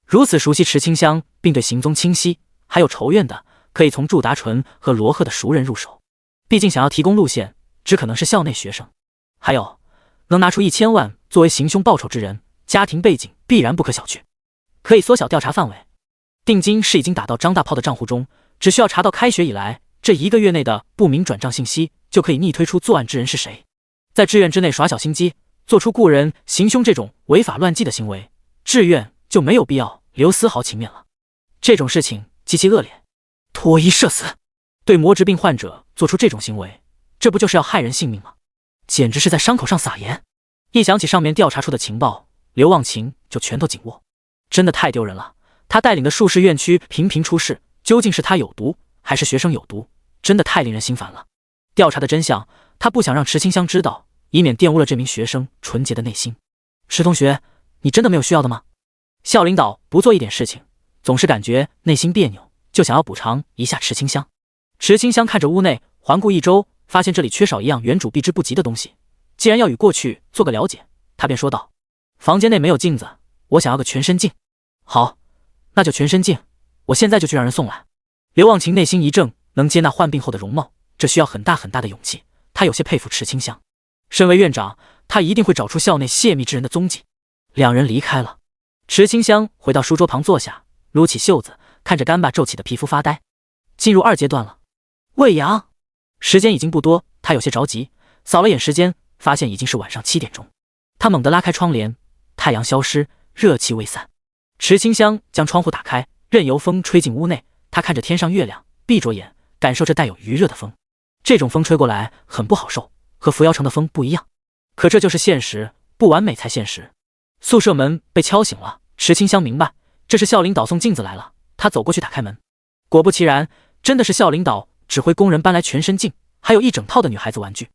如此熟悉池清香，并对行踪清晰，还有仇怨的，可以从祝达纯和罗赫的熟人入手。毕竟想要提供路线，只可能是校内学生。还有，能拿出1000万作为行凶报酬之人，家庭背景必然不可小觑，可以缩小调查范围。定金是已经打到张大炮的账户中，只需要查到开学以来这1个月内的不明转账信息，就可以逆推出作案之人是谁。在志愿之内耍小心机，做出雇人行凶这种违法乱纪的行为，志愿就没有必要留丝毫情面了。这种事情极其恶劣，脱衣社死。对魔质病患者做出这种行为，这不就是要害人性命吗？简直是在伤口上撒盐。一想起上面调查出的情报，刘忘情就拳头紧握，真的太丢人了。他带领的术士院区频频出事，究竟是他有毒，还是学生有毒？真的太令人心烦了。调查的真相，他不想让池清香知道，以免玷污了这名学生纯洁的内心。池同学，你真的没有需要的吗？校领导不做一点事情，总是感觉内心别扭，就想要补偿一下池清香。池清香看着屋内，环顾一周，发现这里缺少一样原主避之不及的东西。既然要与过去做个了解，他便说道：房间内没有镜子，我想要个全身镜。好，那就全身镜，我现在就去让人送来。刘忘情内心一怔，能接纳患病后的容貌，这需要很大很大的勇气。他有些佩服池清香，身为院长，他一定会找出校内泄密之人的踪迹。两人离开了，池清香回到书桌旁坐下，撸起袖子，看着干巴皱起的皮肤发呆。进入2阶段了，喂羊。时间已经不多，他有些着急，扫了眼时间，发现已经是晚上7点钟。他猛地拉开窗帘，太阳消失，热气未散。池清香将窗户打开，任由风吹进屋内。他看着天上月亮，闭着眼，感受着带有余热的风。这种风吹过来很不好受，和扶摇城的风不一样。可这就是现实，不完美才现实。宿舍门被敲醒了，池清香明白这是校领导送镜子来了。他走过去打开门，果不其然，真的是校领导指挥工人搬来全身镜，还有一整套的女孩子玩具，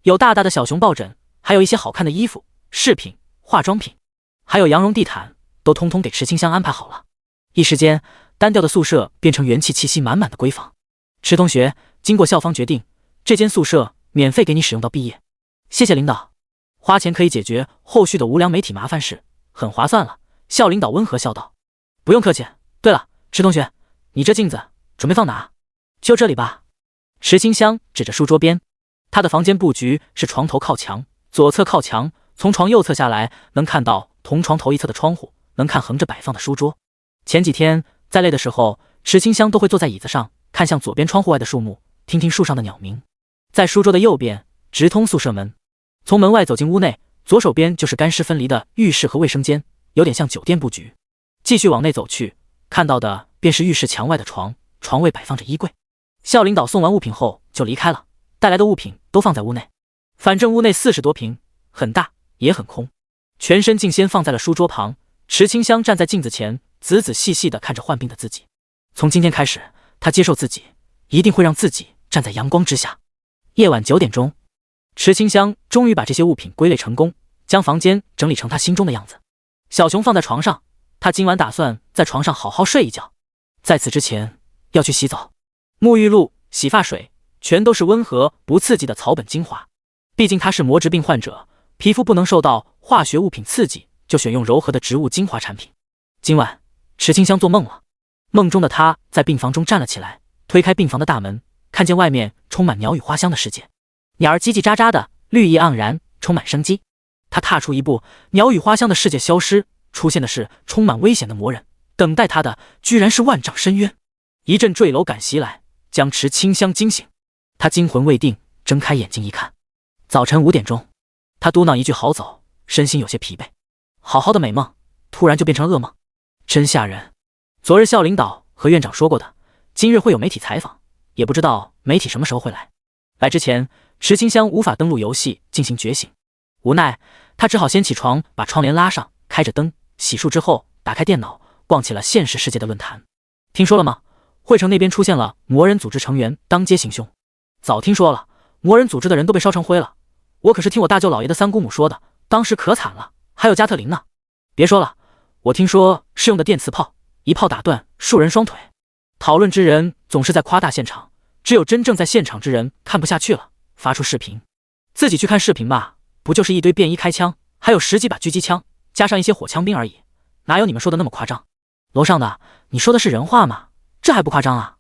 有大大的小熊抱枕，还有一些好看的衣服、饰品、化妆品，还有羊绒地毯，都通通给池清香安排好了。一时间，单调的宿舍变成元气气息满满的闺房。池同学，经过校方决定，这间宿舍免费给你使用到毕业。谢谢领导，花钱可以解决后续的无良媒体麻烦事，很划算了。校领导温和笑道。不用客气。对了，池同学，你这镜子准备放哪？就这里吧。池清香指着书桌边，他的房间布局是床头靠墙，左侧靠墙，从床右侧下来，能看到同床头一侧的窗户，能看横着摆放的书桌。前几天在累的时候，池清香都会坐在椅子上，看向左边窗户外的树木，听听树上的鸟鸣。在书桌的右边，直通宿舍门。从门外走进屋内，左手边就是干湿分离的浴室和卫生间，有点像酒店布局。继续往内走去，看到的便是浴室墙外的床，床位摆放着衣柜。校领导送完物品后就离开了，带来的物品都放在屋内。反正屋内40多平，很大也很空。全身镜先放在了书桌旁，池清香站在镜子前，仔仔细细地看着患病的自己。从今天开始，他接受自己，一定会让自己站在阳光之下。夜晚9点钟，池清香终于把这些物品归类成功，将房间整理成他心中的样子。小熊放在床上，他今晚打算在床上好好睡一觉。在此之前，要去洗澡。沐浴露、洗发水全都是温和不刺激的草本精华。毕竟他是魔质病患者，皮肤不能受到化学物品刺激，就选用柔和的植物精华产品。今晚，池清香做梦了。梦中的他在病房中站了起来，推开病房的大门，看见外面充满鸟语花香的世界。鸟儿叽叽喳喳的，绿意盎然，充满生机。他踏出一步，鸟语花香的世界消失，出现的是充满危险的魔人，等待他的居然是万丈深渊。一阵坠楼感袭来，将池清香惊醒。他惊魂未定，睁开眼睛一看，早晨5点钟。他嘟囔一句好早，身心有些疲惫。好好的美梦，突然就变成噩梦，真吓人。昨日校领导和院长说过的，今日会有媒体采访，也不知道媒体什么时候会来。来之前，池清香无法登录游戏进行觉醒，无奈他只好先起床，把窗帘拉上，开着灯，洗漱之后打开电脑，逛起了现实世界的论坛。听说了吗？会城那边出现了魔人组织成员当街行凶。早听说了，魔人组织的人都被烧成灰了。我可是听我大舅老爷的三姑母说的，当时可惨了，还有加特林呢。别说了，我听说是用的电磁炮，一炮打断数人双腿。讨论之人总是在夸大现场，只有真正在现场之人看不下去了，发出视频。自己去看视频吧，不就是一堆便衣开枪，还有10几把狙击枪，加上一些火枪兵而已，哪有你们说的那么夸张？楼上的，你说的是人话吗？这还不夸张啊？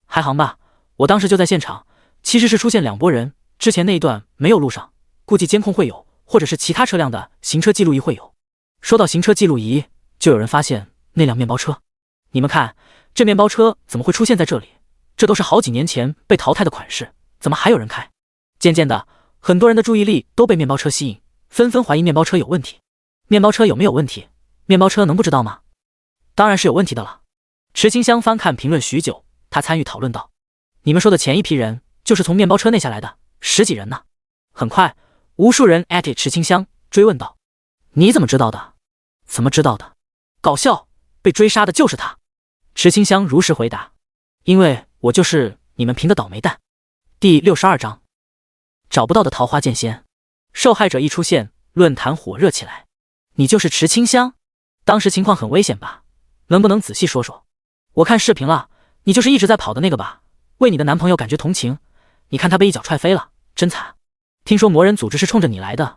还行吧，我当时就在现场，其实是出现2拨人，之前那一段没有录上，估计监控会有，或者是其他车辆的行车记录仪会有。说到行车记录仪，就有人发现那辆面包车。你们看，这面包车怎么会出现在这里？这都是好几年前被淘汰的款式，怎么还有人开？渐渐的，很多人的注意力都被面包车吸引，纷纷怀疑面包车有问题。面包车有没有问题？面包车能不知道吗？当然是有问题的了。池清香翻看评论许久，他参与讨论道：“你们说的前一批人就是从面包车内下来的，10几人呢。”很快，无数人@池清香，追问道：“你怎么知道的？怎么知道的？搞笑，被追杀的就是他。”池清香如实回答：“因为我就是你们评的倒霉蛋。”第62章，找不到的桃花剑仙。受害者一出现，论坛火热起来。你就是池清香？当时情况很危险吧？能不能仔细说说？我看视频了，你就是一直在跑的那个吧？为你的男朋友感觉同情，你看他被一脚踹飞了，真惨。听说魔人组织是冲着你来的，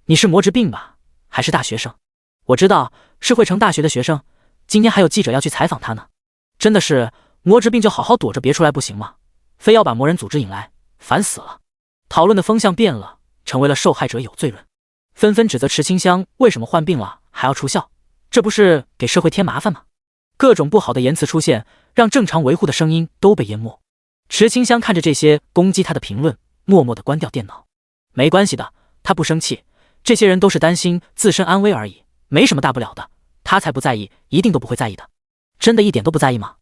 你是魔职病吧？还是大学生？我知道是汇成大学的学生，今天还有记者要去采访他呢。真的是魔职病就好好躲着别出来不行吗？非要把魔人组织引来，烦死了。讨论的风向变了，成为了受害者有罪论，纷纷指责池清香为什么患病了还要出校，这不是给社会添麻烦吗？各种不好的言辞出现，让正常维护的声音都被淹没。池清香看着这些攻击他的评论，默默地关掉电脑。没关系的，他不生气，这些人都是担心自身安危而已，没什么大不了的，他才不在意，一定都不会在意的。真的一点都不在意吗？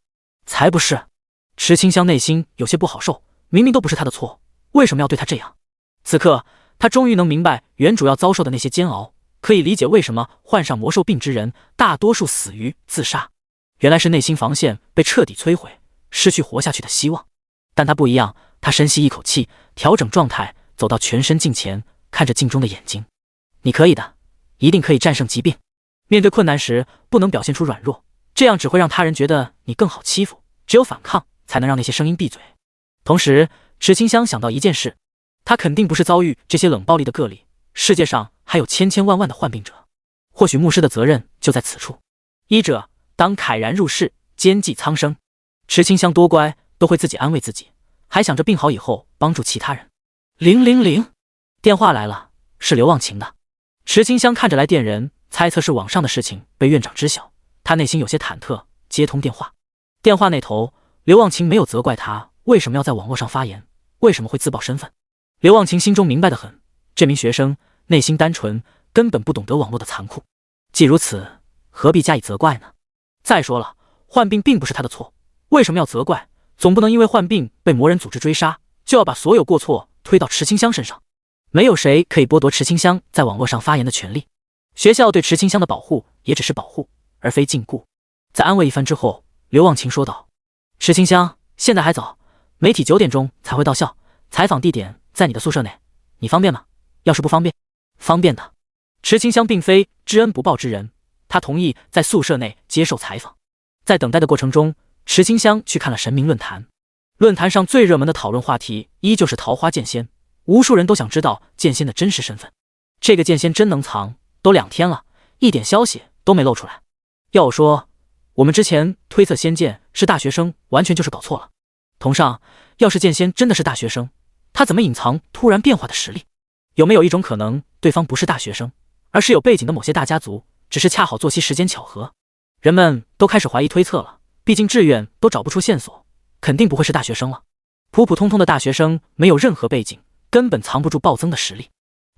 才不是。池清香内心有些不好受，明明都不是他的错，为什么要对他这样？此刻他终于能明白原主要遭受的那些煎熬，可以理解为什么患上魔兽病之人大多数死于自杀，原来是内心防线被彻底摧毁，失去活下去的希望。但他不一样，他深吸一口气，调整状态，走到全身镜前，看着镜中的眼睛。你可以的，一定可以战胜疾病。面对困难时不能表现出软弱，这样只会让他人觉得你更好欺负，只有反抗才能让那些声音闭嘴。同时池清香想到一件事，他肯定不是遭遇这些冷暴力的个例，世界上还有千千万万的患病者，或许牧师的责任就在此处。医者当慨然入世，兼济苍生。池清香多乖，都会自己安慰自己，还想着病好以后帮助其他人。000，电话来了，是刘忘情的。池清香看着来电人，猜测是网上的事情被院长知晓，他内心有些忐忑，接通电话。电话那头，刘忘情没有责怪他为什么要在网络上发言，为什么会自曝身份。刘忘情心中明白得很，这名学生内心单纯，根本不懂得网络的残酷。既如此，何必加以责怪呢？再说了，患病并不是他的错，为什么要责怪？总不能因为患病被魔人组织追杀，就要把所有过错推到池清香身上。没有谁可以剥夺池清香在网络上发言的权利。学校对池清香的保护也只是保护，而非禁锢。在安慰一番之后，刘忘情说道：“池清香，现在还早，媒体9点钟才会到校，采访地点在你的宿舍内，你方便吗？要是不方便，方便的。”池清香并非知恩不报之人，他同意在宿舍内接受采访。在等待的过程中，池清香去看了神明论坛。论坛上最热门的讨论话题依旧是桃花剑仙，无数人都想知道剑仙的真实身份。这个剑仙真能藏，都2天了，一点消息都没露出来。要我说，我们之前推测仙剑是大学生，完全就是搞错了。同上，要是剑仙真的是大学生，他怎么隐藏突然变化的实力？有没有一种可能，对方不是大学生，而是有背景的某些大家族，只是恰好作息时间巧合？人们都开始怀疑推测了，毕竟志愿都找不出线索，肯定不会是大学生了。普普通通的大学生，没有任何背景，根本藏不住暴增的实力。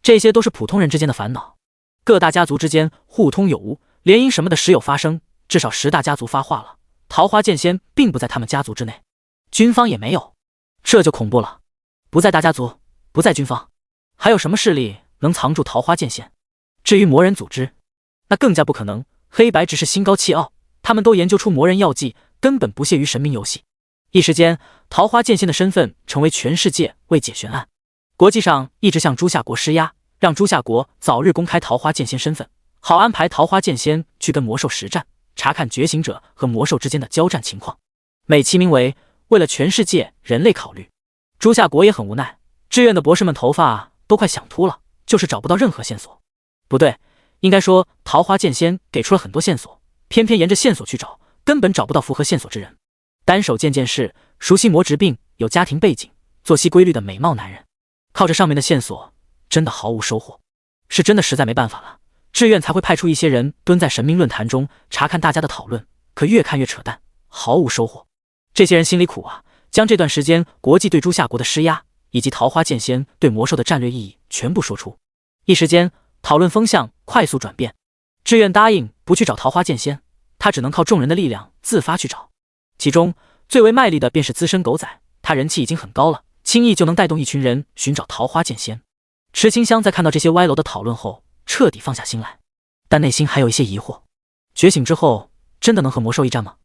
这些都是普通人之间的烦恼。各大家族之间互通有无，联姻什么的时有发生，至少10大家族发话了，桃花剑仙并不在他们家族之内，军方也没有，这就恐怖了。不在大家族，不在军方，还有什么势力能藏住桃花剑仙？至于魔人组织，那更加不可能。黑白只是心高气傲，他们都研究出魔人药剂，根本不屑于神明游戏。一时间，桃花剑仙的身份成为全世界未解悬案。国际上一直向朱夏国施压，让朱夏国早日公开桃花剑仙身份，好安排桃花剑仙去跟魔兽实战，查看觉醒者和魔兽之间的交战情况。美其名为为了全世界人类考虑。朱夏国也很无奈，志愿的博士们头发都快想秃了，就是找不到任何线索。不对，应该说桃花剑仙给出了很多线索，偏偏沿着线索去找，根本找不到符合线索之人。单手剑士，熟悉魔职病，有家庭背景，作息规律的美貌男人，靠着上面的线索，真的毫无收获。是真的实在没办法了，志愿才会派出一些人蹲在神明论坛中查看大家的讨论，可越看越扯淡，毫无收获。这些人心里苦啊，将这段时间国际对朱夏国的施压，以及桃花剑仙对魔兽的战略意义全部说出。一时间，讨论风向快速转变。志愿答应不去找桃花剑仙，他只能靠众人的力量自发去找。其中最为卖力的便是资深狗仔，他人气已经很高了，轻易就能带动一群人寻找桃花剑仙。池清香在看到这些歪楼的讨论后，彻底放下心来，但内心还有一些疑惑：觉醒之后，真的能和魔兽一战吗？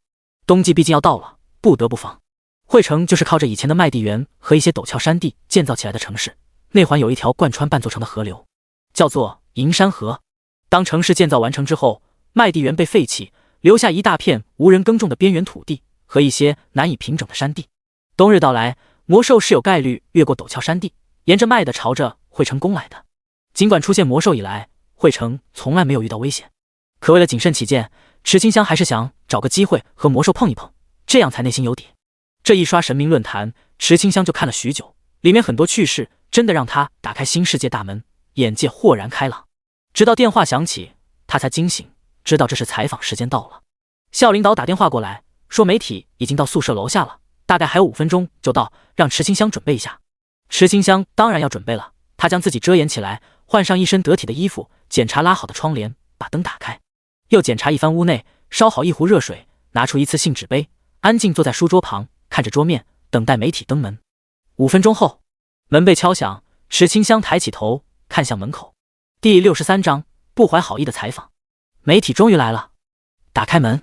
冬季毕竟要到了，不得不防。惠城就是靠着以前的麦地园和一些陡峭山地建造起来的城市，内环有一条贯穿半座城的河流，叫做银山河。当城市建造完成之后，麦地园被废弃，留下一大片无人耕种的边缘土地和一些难以平整的山地。冬日到来，魔兽是有概率越过陡峭山地，沿着麦的朝着惠城攻来的。尽管出现魔兽以来，惠城从来没有遇到危险，可为了谨慎起见，池清香还是想找个机会和魔兽碰一碰，这样才内心有底。这一刷神明论坛，池清香就看了许久，里面很多趣事真的让他打开新世界大门，眼界豁然开朗。直到电话响起，他才惊醒，知道这是采访时间到了。校领导打电话过来，说媒体已经到宿舍楼下了，大概还有5分钟就到，让池清香准备一下。池清香当然要准备了，他将自己遮掩起来，换上一身得体的衣服，检查拉好的窗帘，把灯打开，又检查一番屋内，烧好一壶热水，拿出一次性纸杯，安静坐在书桌旁，看着桌面，等待媒体登门。5分钟后，门被敲响，池清香抬起头看向门口。第63章不怀好意的采访。媒体终于来了，打开门，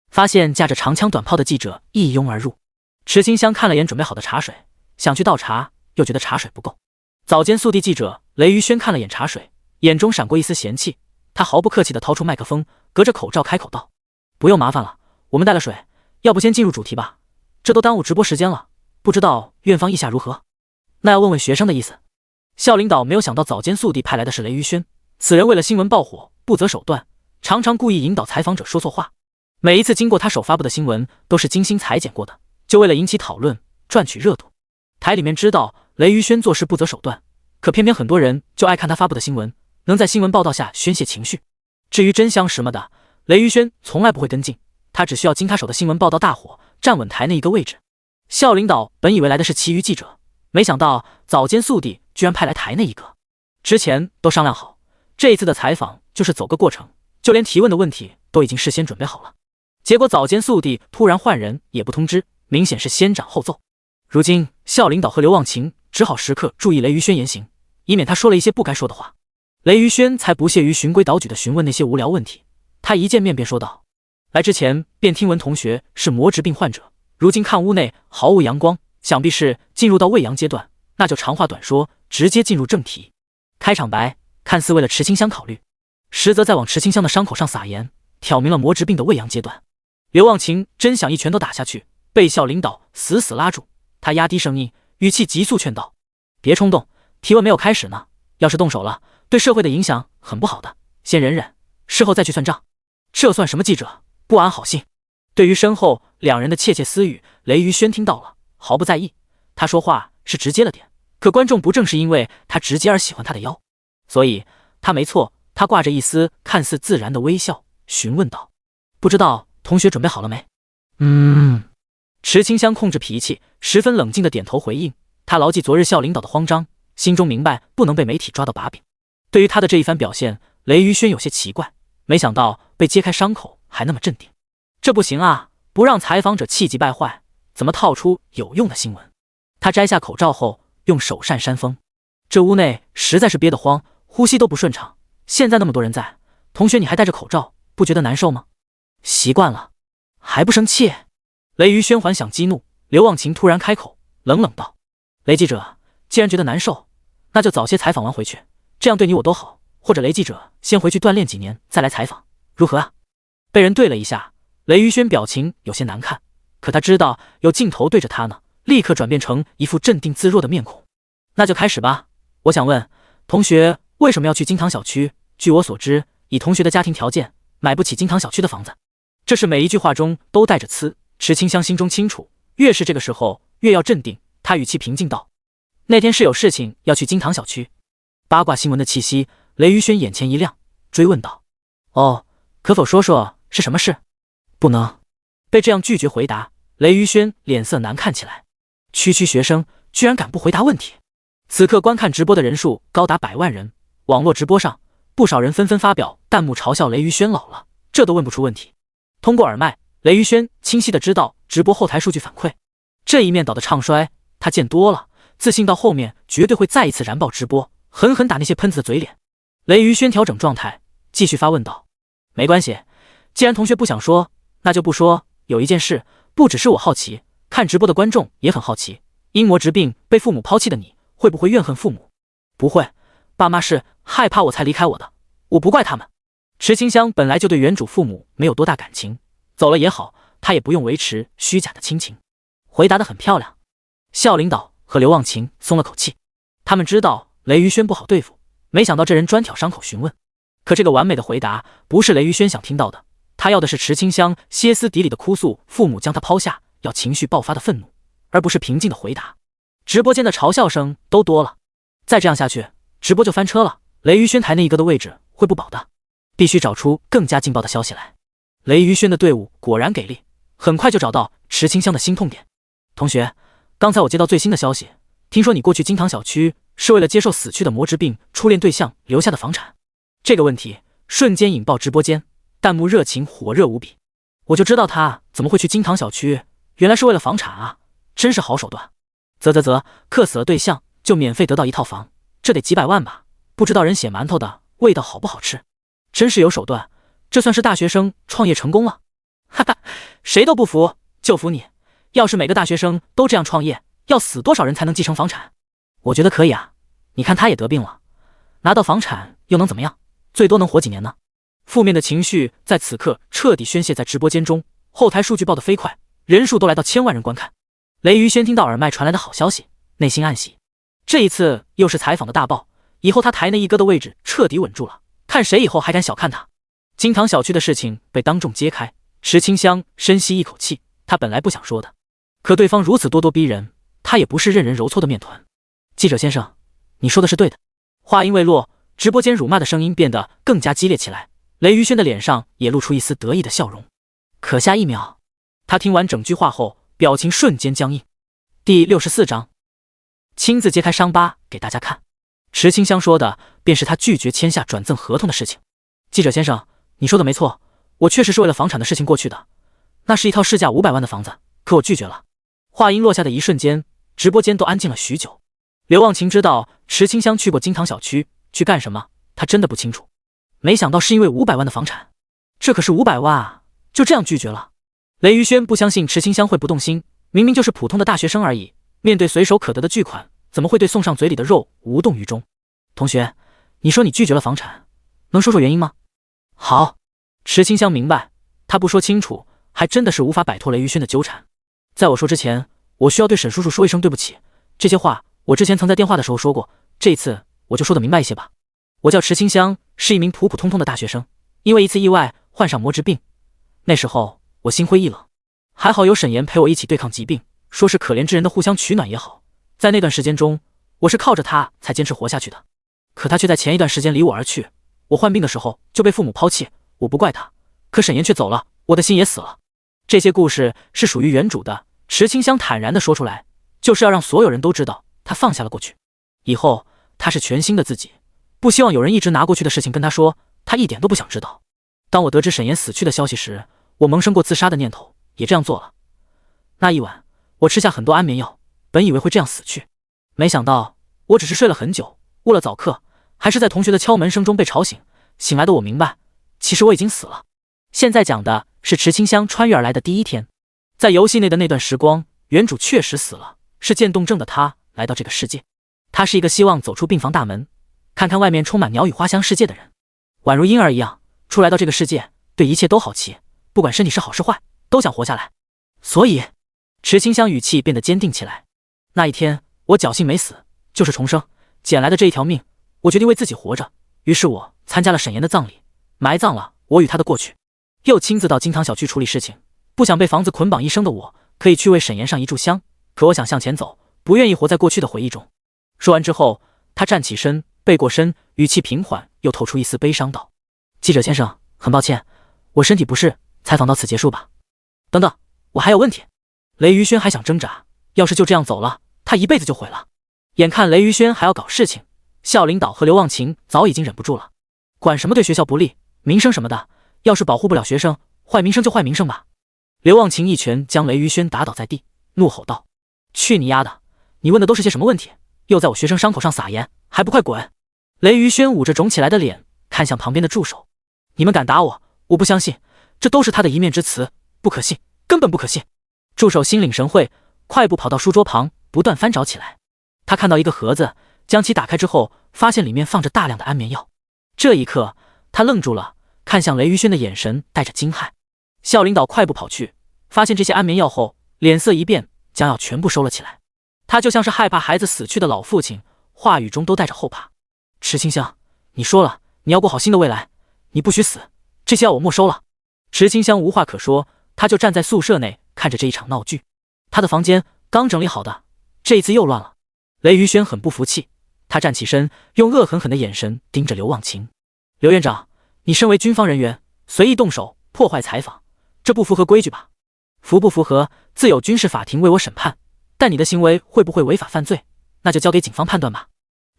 发现架着长枪短炮的记者一拥而入。池清香看了眼准备好的茶水，想去倒茶，又觉得茶水不够。早间速递记者雷于轩看了眼茶水，眼中闪过一丝嫌弃，他毫不客气地掏出麦克风，隔着口罩开口道：不用麻烦了，我们带了水，要不先进入主题吧，这都耽误直播时间了，不知道院方意下如何？那要问问学生的意思。校领导没有想到早间速递派来的是雷于轩，此人为了新闻爆火不择手段，常常故意引导采访者说错话。每一次经过他手发布的新闻都是精心裁剪过的，就为了引起讨论，赚取热度。台里面知道雷于轩做事不择手段，可偏偏很多人就爱看他发布的新闻，能在新闻报道下宣泄情绪。至于真相什么的，雷于轩从来不会跟进，他只需要经他手的新闻报道大火，站稳台那一个位置。校领导本以为来的是其余记者，没想到早间速递居然派来台那一个。之前都商量好，这一次的采访就是走个过程，就连提问的问题都已经事先准备好了。结果早间速递突然换人，也不通知，明显是先斩后奏。如今校领导和刘忘情只好时刻注意雷于轩言行，以免他说了一些不该说的话。雷于轩才不屑于循规蹈矩地询问那些无聊问题，他一见面便说道：来之前便听闻同学是魔职病患者，如今看屋内毫无阳光，想必是进入到未阳阶段，那就长话短说，直接进入正题。开场白看似为了池清香考虑，实则在往池清香的伤口上撒盐，挑明了魔职病的未阳阶段。刘忘情真想一拳头打下去，被校领导死死拉住，他压低声音，语气急速劝道：别冲动，提问没有开始呢，要是动手了，对社会的影响很不好的，先忍忍，事后再去算账。这算什么记者，不安好心。对于身后两人的窃窃私语，雷于轩听到了，毫不在意。他说话是直接了点，可观众不正是因为他直接而喜欢他的妖？所以他没错，他挂着一丝看似自然的微笑，询问道：不知道同学准备好了没？池清香控制脾气，十分冷静地点头回应。他牢记昨日校领导的慌张，心中明白不能被媒体抓到把柄。对于他的这一番表现，雷于轩有些奇怪，没想到被揭开伤口还那么镇定。这不行啊，不让采访者气急败坏，怎么套出有用的新闻？他摘下口罩后，用手扇扇风。这屋内实在是憋得慌，呼吸都不顺畅。现在那么多人在，同学你还戴着口罩，不觉得难受吗？习惯了，还不生气？雷于轩还想激怒，刘忘晴突然开口，冷冷道：“雷记者，既然觉得难受，那就早些采访完回去，这样对你我都好。或者雷记者先回去锻炼几年，再来采访，如何啊？”被人对了一下，雷于轩表情有些难看，可他知道有镜头对着他呢，立刻转变成一副镇定自若的面孔。那就开始吧。我想问，同学为什么要去金堂小区？据我所知，以同学的家庭条件，买不起金堂小区的房子。这是每一句话中都带着刺。池清香心中清楚，越是这个时候，越要镇定。他语气平静道：“那天是有事情要去金堂小区。”八卦新闻的气息，雷于轩眼前一亮，追问道：“哦，可否说说是什么事？”不能。被这样拒绝回答，雷于轩脸色难看起来。区学生居然敢不回答问题！此刻观看直播的人数高达100万人，网络直播上不少人纷纷发表弹幕嘲笑雷于轩老了，这都问不出问题。通过耳麦，雷于轩清晰地知道直播后台数据反馈，这一面倒的唱衰他见多了，自信到后面绝对会再一次燃爆直播，狠狠打那些喷子的嘴脸。雷于轩调整状态，继续发问道：“没关系，既然同学不想说，那就不说。有一件事，不只是我好奇，看直播的观众也很好奇，因魔疾病被父母抛弃的你，会不会怨恨父母？”“不会，爸妈是害怕我才离开我的，我不怪他们。”池清香本来就对原主父母没有多大感情，走了也好，他也不用维持虚假的亲情。回答得很漂亮。校领导和刘忘晴松了口气，他们知道雷于轩不好对付，没想到这人专挑伤口询问。可这个完美的回答不是雷于轩想听到的，他要的是池清香歇斯底里的哭诉父母将他抛下，要情绪爆发的愤怒，而不是平静的回答。直播间的嘲笑声都多了，再这样下去，直播就翻车了，雷于轩台那一哥的位置会不保的，必须找出更加劲爆的消息来。雷于轩的队伍果然给力，很快就找到池清香的心痛点。同学，刚才我接到最新的消息，听说你过去金堂小区是为了接受死去的魔疾病初恋对象留下的房产。这个问题瞬间引爆直播间，弹幕热情火热无比。我就知道他怎么会去金堂小区，原来是为了房产啊，真是好手段。克死了对象就免费得到一套房，这得几百万吧？不知道人血馒头的味道好不好吃，真是有手段，这算是大学生创业成功了。哈哈，谁都不服，就服你。要是每个大学生都这样创业，要死多少人才能继承房产？我觉得可以啊，你看他也得病了，拿到房产又能怎么样？最多能活几年呢？负面的情绪在此刻彻底宣泄在直播间中，后台数据爆得飞快，人数都来到1000万人观看。雷于轩听到耳麦传来的好消息，内心暗喜，这一次又是采访的大爆，以后他台内一哥的位置彻底稳住了，看谁以后还敢小看他。金堂小区的事情被当众揭开，池清香深吸一口气，他本来不想说的，可对方如此咄咄逼人，他也不是任人揉搓的面团。记者先生，你说的是对的。话音未落，直播间辱骂的声音变得更加激烈起来，雷于轩的脸上也露出一丝得意的笑容。可下一秒，他听完整句话后，表情瞬间僵硬。第64章，亲自揭开伤疤给大家看。池清香说的便是他拒绝签下转赠合同的事情。记者先生，你说的没错，我确实是为了房产的事情过去的，那是一套市价500万的房子，可我拒绝了。话音落下的一瞬间，直播间都安静了许久。刘忘晴知道池清香去过金堂小区，去干什么，他真的不清楚。没想到是因为500万的房产，这可是500万啊，就这样拒绝了。雷于轩不相信池清香会不动心，明明就是普通的大学生而已，面对随手可得的巨款，怎么会对送上嘴里的肉无动于衷？同学，你说你拒绝了房产，能说说原因吗？好，池清香明白，他不说清楚，还真的是无法摆脱雷于轩的纠缠。在我说之前，我需要对沈叔叔说一声对不起，这些话我之前曾在电话的时候说过，这一次我就说得明白一些吧。我叫池清香，是一名普普通通的大学生，因为一次意外患上魔疾病，那时候我心灰意冷，还好有沈岩陪我一起对抗疾病，说是可怜之人的互相取暖也好，在那段时间中，我是靠着他才坚持活下去的。可他却在前一段时间离我而去，我患病的时候就被父母抛弃，我不怪他，可沈岩却走了，我的心也死了。这些故事是属于原主的，池清香坦然地说出来，就是要让所有人都知道他放下了过去，以后他是全新的自己，不希望有人一直拿过去的事情跟他说，他一点都不想知道。当我得知沈岩死去的消息时，我萌生过自杀的念头，也这样做了。那一晚，我吃下很多安眠药，本以为会这样死去，没想到我只是睡了很久，误了早课，还是在同学的敲门声中被吵醒。醒来的我明白，其实我已经死了。现在讲的是池清香穿越而来的第一天，在游戏内的那段时光，原主确实死了，是渐冻症的她来到这个世界。她是一个希望走出病房大门，看看外面充满鸟语花香世界的人，宛如婴儿一样出来到这个世界，对一切都好奇，不管身体是好是坏，都想活下来。所以池清香语气变得坚定起来。那一天，我侥幸没死，就是重生，捡来的这一条命，我决定为自己活着。于是我参加了沈岩的葬礼，埋葬了我与他的过去，又亲自到金堂小区处理事情。不想被房子捆绑一生的我，可以去为沈岩上一炷香，可我想向前走，不愿意活在过去的回忆中。说完之后，他站起身，背过身，语气平缓，又透出一丝悲伤道：记者先生，很抱歉，我身体不适，采访到此结束吧。等等，我还有问题。雷于轩还想挣扎，要是就这样走了，他一辈子就毁了。眼看雷于轩还要搞事情，校领导和刘忘情早已经忍不住了，管什么对学校不利，名声什么的，要是保护不了学生，坏名声就坏名声吧。刘忘情一拳将雷于轩打倒在地，怒吼道：去你丫的，你问的都是些什么问题？又在我学生伤口上撒盐，还不快滚！雷于轩捂着肿起来的脸，看向旁边的助手：你们敢打我，我不相信，这都是他的一面之词，不可信，根本不可信。助手心领神会，快步跑到书桌旁，不断翻找起来。他看到一个盒子，将其打开之后，发现里面放着大量的安眠药。这一刻，他愣住了，看向雷于轩的眼神带着惊骇。校领导快步跑去，发现这些安眠药后，脸色一变，将药全部收了起来。他就像是害怕孩子死去的老父亲，话语中都带着后怕。池清香，你说了，你要过好新的未来，你不许死，这些药我没收了。池清香无话可说，他就站在宿舍内看着这一场闹剧。他的房间刚整理好的，这一次又乱了。雷于轩很不服气，他站起身，用恶狠狠的眼神盯着刘忘情。刘院长，你身为军方人员，随意动手破坏采访，这不符合规矩吧？符不符合，自有军事法庭为我审判，但你的行为会不会违法犯罪，那就交给警方判断吧。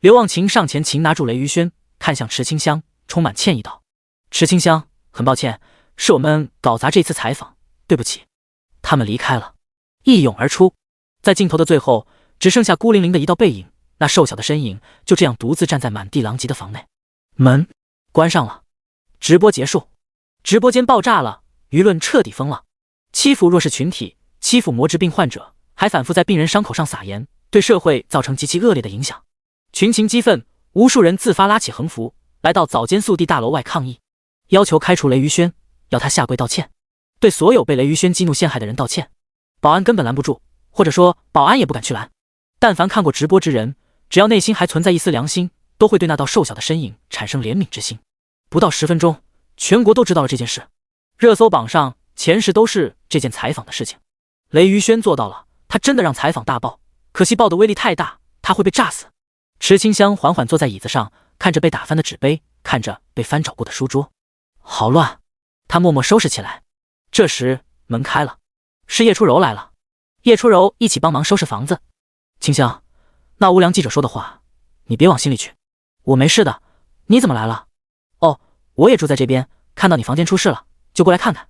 刘忘情上前擒拿住雷于轩，看向池清香，充满歉意道：池清香，很抱歉，是我们搞砸这次采访，对不起。他们离开了，一涌而出，在镜头的最后，只剩下孤零零的一道背影，那瘦小的身影就这样独自站在满地狼藉的房内。门关上了，直播结束，直播间爆炸了，舆论彻底疯了。欺负弱势群体，欺负魔质病患者，还反复在病人伤口上撒盐，对社会造成极其恶劣的影响。群情激愤，无数人自发拉起横幅，来到早间速递大楼外抗议，要求开除雷于轩，要他下跪道歉，对所有被雷于轩激怒陷害的人道歉。保安根本拦不住，或者说保安也不敢去拦。但凡看过直播之人，只要内心还存在一丝良心，都会对那道瘦小的身影产生怜悯之心。不到10分钟，全国都知道了这件事，热搜榜上前10都是这件采访的事情。雷于轩做到了，他真的让采访大爆，可惜爆的威力太大，他会被炸死。池清香缓缓坐在椅子上，看着被打翻的纸杯，看着被翻找过的书桌，好乱。他默默收拾起来。这时门开了，是叶初柔来了。叶初柔一起帮忙收拾房子。清香，那无良记者说的话，你别往心里去。我没事的，你怎么来了？哦，我也住在这边，看到你房间出事了，就过来看看。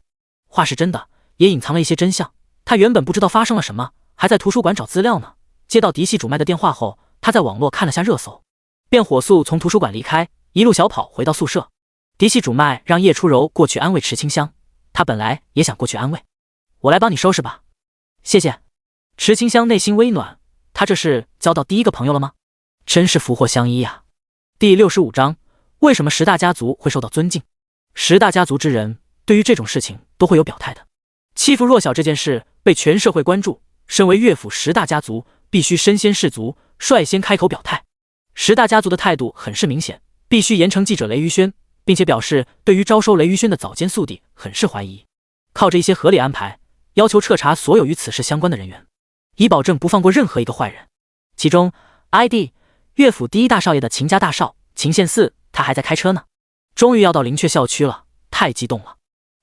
话是真的，也隐藏了一些真相。他原本不知道发生了什么，还在图书馆找资料呢。接到嫡系主脉的电话后，他在网络看了下热搜，便火速从图书馆离开，一路小跑回到宿舍。嫡系主脉让叶初柔过去安慰池清香，他本来也想过去安慰。我来帮你收拾吧。谢谢。池清香内心微暖，他这是交到第一个朋友了吗？真是福祸相依呀。第65章，为什么10大家族会受到尊敬？10大家族之人对于这种事情都会有表态的。欺负弱小这件事被全社会关注，身为乐府10大家族，必须身先士卒，率先开口表态。10大家族的态度很是明显，必须严惩记者雷于轩，并且表示对于招收雷于轩的早间速递很是怀疑，靠着一些合理安排，要求彻查所有与此事相关的人员，以保证不放过任何一个坏人。其中 ID 乐府第一大少爷的秦家大少秦宪嗣，他还在开车呢，终于要到灵雀校区了，太激动了。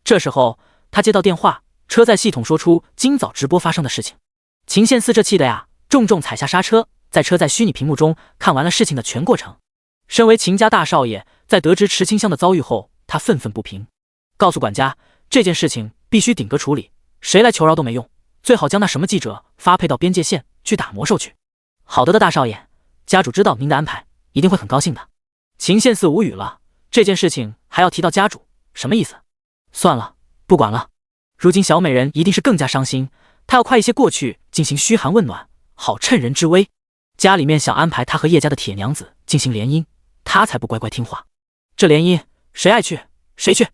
这时候他接到电话，车载系统说出今早直播发生的事情。秦献寺这气的呀，重重踩下刹车，在车载虚拟屏幕中看完了事情的全过程。身为秦家大少爷，在得知池清香的遭遇后，他愤愤不平，告诉管家这件事情必须顶格处理，谁来求饶都没用，最好将那什么记者发配到边界线去打魔兽去。好的，大少爷，家主知道您的安排，一定会很高兴的。秦献寺无语了，这件事情还要提到家主，什么意思？算了，不管了。如今小美人一定是更加伤心，她要快一些过去进行嘘寒问暖，好趁人之危。家里面想安排她和叶家的铁娘子进行联姻，她才不乖乖听话。这联姻谁爱去谁去，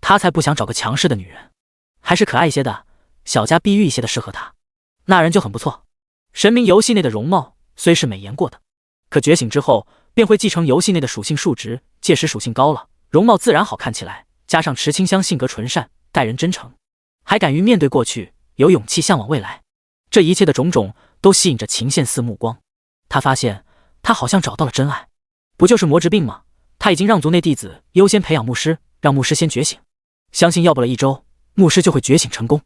她才不想找个强势的女人，还是可爱一些的，小家碧玉一些的适合她。那人就很不错。神明游戏内的容貌虽是美颜过的，可觉醒之后便会继承游戏内的属性数值，届时属性高了，容貌自然好看起来。加上池清香性格纯善，待人真诚，还敢于面对过去，有勇气向往未来，这一切的种种都吸引着秦献寺目光。他发现他好像找到了真爱，不就是魔之病吗？他已经让族内弟子优先培养牧师，让牧师先觉醒，相信要不了1周，牧师就会觉醒成功。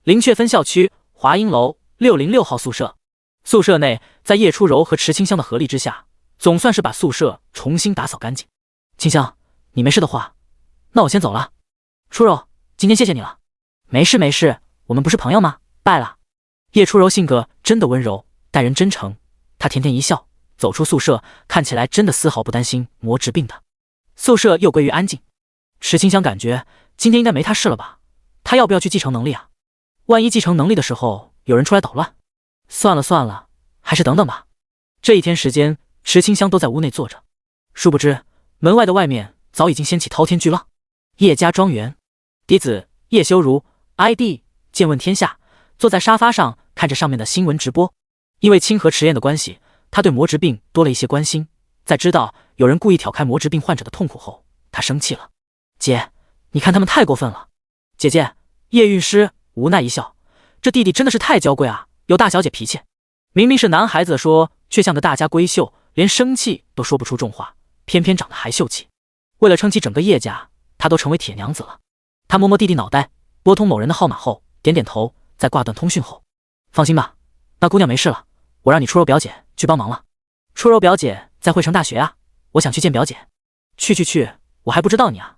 灵雀分校区华阴楼606号宿舍，宿舍内在叶初柔和池清香的合力之下，总算是把宿舍重新打扫干净。清香，你没事的话，那我先走了。初柔，今天谢谢你了。没事没事，我们不是朋友吗？拜了。叶初柔性格真的温柔，待人真诚，她甜甜一笑，走出宿舍，看起来真的丝毫不担心魔之病的。宿舍又归于安静。池清香感觉今天应该没他事了吧？他要不要去继承能力啊？万一继承能力的时候有人出来捣乱，算了算了，还是等等吧。这一天时间，池清香都在屋内坐着，殊不知门外的外面早已经掀起滔天巨浪。叶家庄园，嫡子叶修如 ID 见问天下，坐在沙发上看着上面的新闻直播。因为清河迟宴的关系，他对魔之病多了一些关心。在知道有人故意挑开魔之病患者的痛苦后，他生气了。姐，你看他们太过分了。姐姐，叶韵诗无奈一笑，这弟弟真的是太娇贵啊，有大小姐脾气。明明是男孩子说，却像个大家闺秀，连生气都说不出重话，偏偏长得还秀气。为了撑起整个叶家，她都成为铁娘子了。他摸摸弟弟脑袋，拨通某人的号码后，点点头，在挂断通讯后，放心吧，那姑娘没事了，我让你初柔表姐去帮忙了。初柔表姐在汇成大学啊，我想去见表姐。去，我还不知道你啊。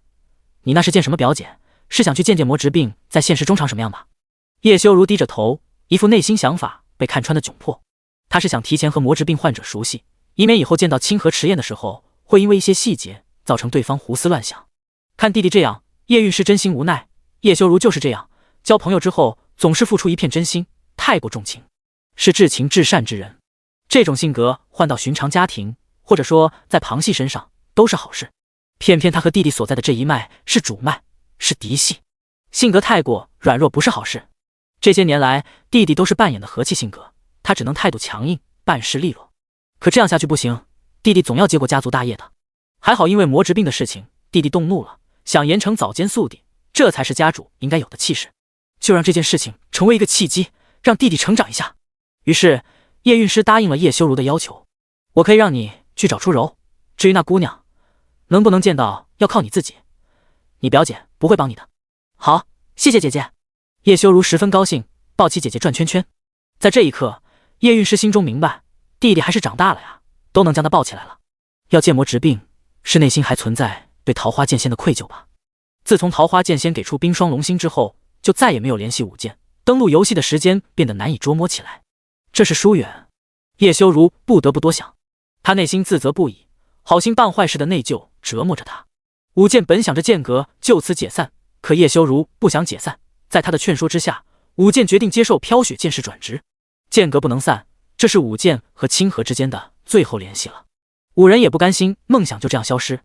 你那是见什么表姐？是想去见见魔之病在现实中长什么样吧？叶修如低着头，一副内心想法被看穿的窘迫。他是想提前和魔之病患者熟悉，以免以后见到清河迟宴的时候，会因为一些细节造成对方胡思乱想。看弟弟这样，叶韵是真心无奈。叶修如就是这样，交朋友之后总是付出一片真心，太过重情，是至情至善之人。这种性格换到寻常家庭，或者说在旁系身上都是好事。偏偏他和弟弟所在的这一脉是主脉，是嫡系，性格太过软弱不是好事。这些年来，弟弟都是扮演的和气性格，他只能态度强硬，办事利落。可这样下去不行，弟弟总要接过家族大业的。还好因为魔之病的事情，弟弟动怒了，想严惩早间宿敌，这才是家主应该有的气势。就让这件事情成为一个契机，让弟弟成长一下。于是叶韵诗答应了叶修如的要求，我可以让你去找初柔，至于那姑娘能不能见到要靠你自己，你表姐不会帮你的。好，谢谢姐姐。叶修如十分高兴，抱起姐姐转圈圈。在这一刻，叶韵诗心中明白，弟弟还是长大了呀，都能将他抱起来了。要见魔之病，是内心还存在对桃花剑仙的愧疚吧。自从桃花剑仙给出冰霜龙心之后，就再也没有联系舞剑，登录游戏的时间变得难以捉摸起来，这是疏远。叶修如不得不多想，他内心自责不已，好心办坏事的内疚折磨着他。舞剑本想着剑阁就此解散，可叶修如不想解散，在他的劝说之下，舞剑决定接受飘雪剑士转职。剑阁不能散，这是舞剑和清河之间的最后联系了。五人也不甘心梦想就这样消失，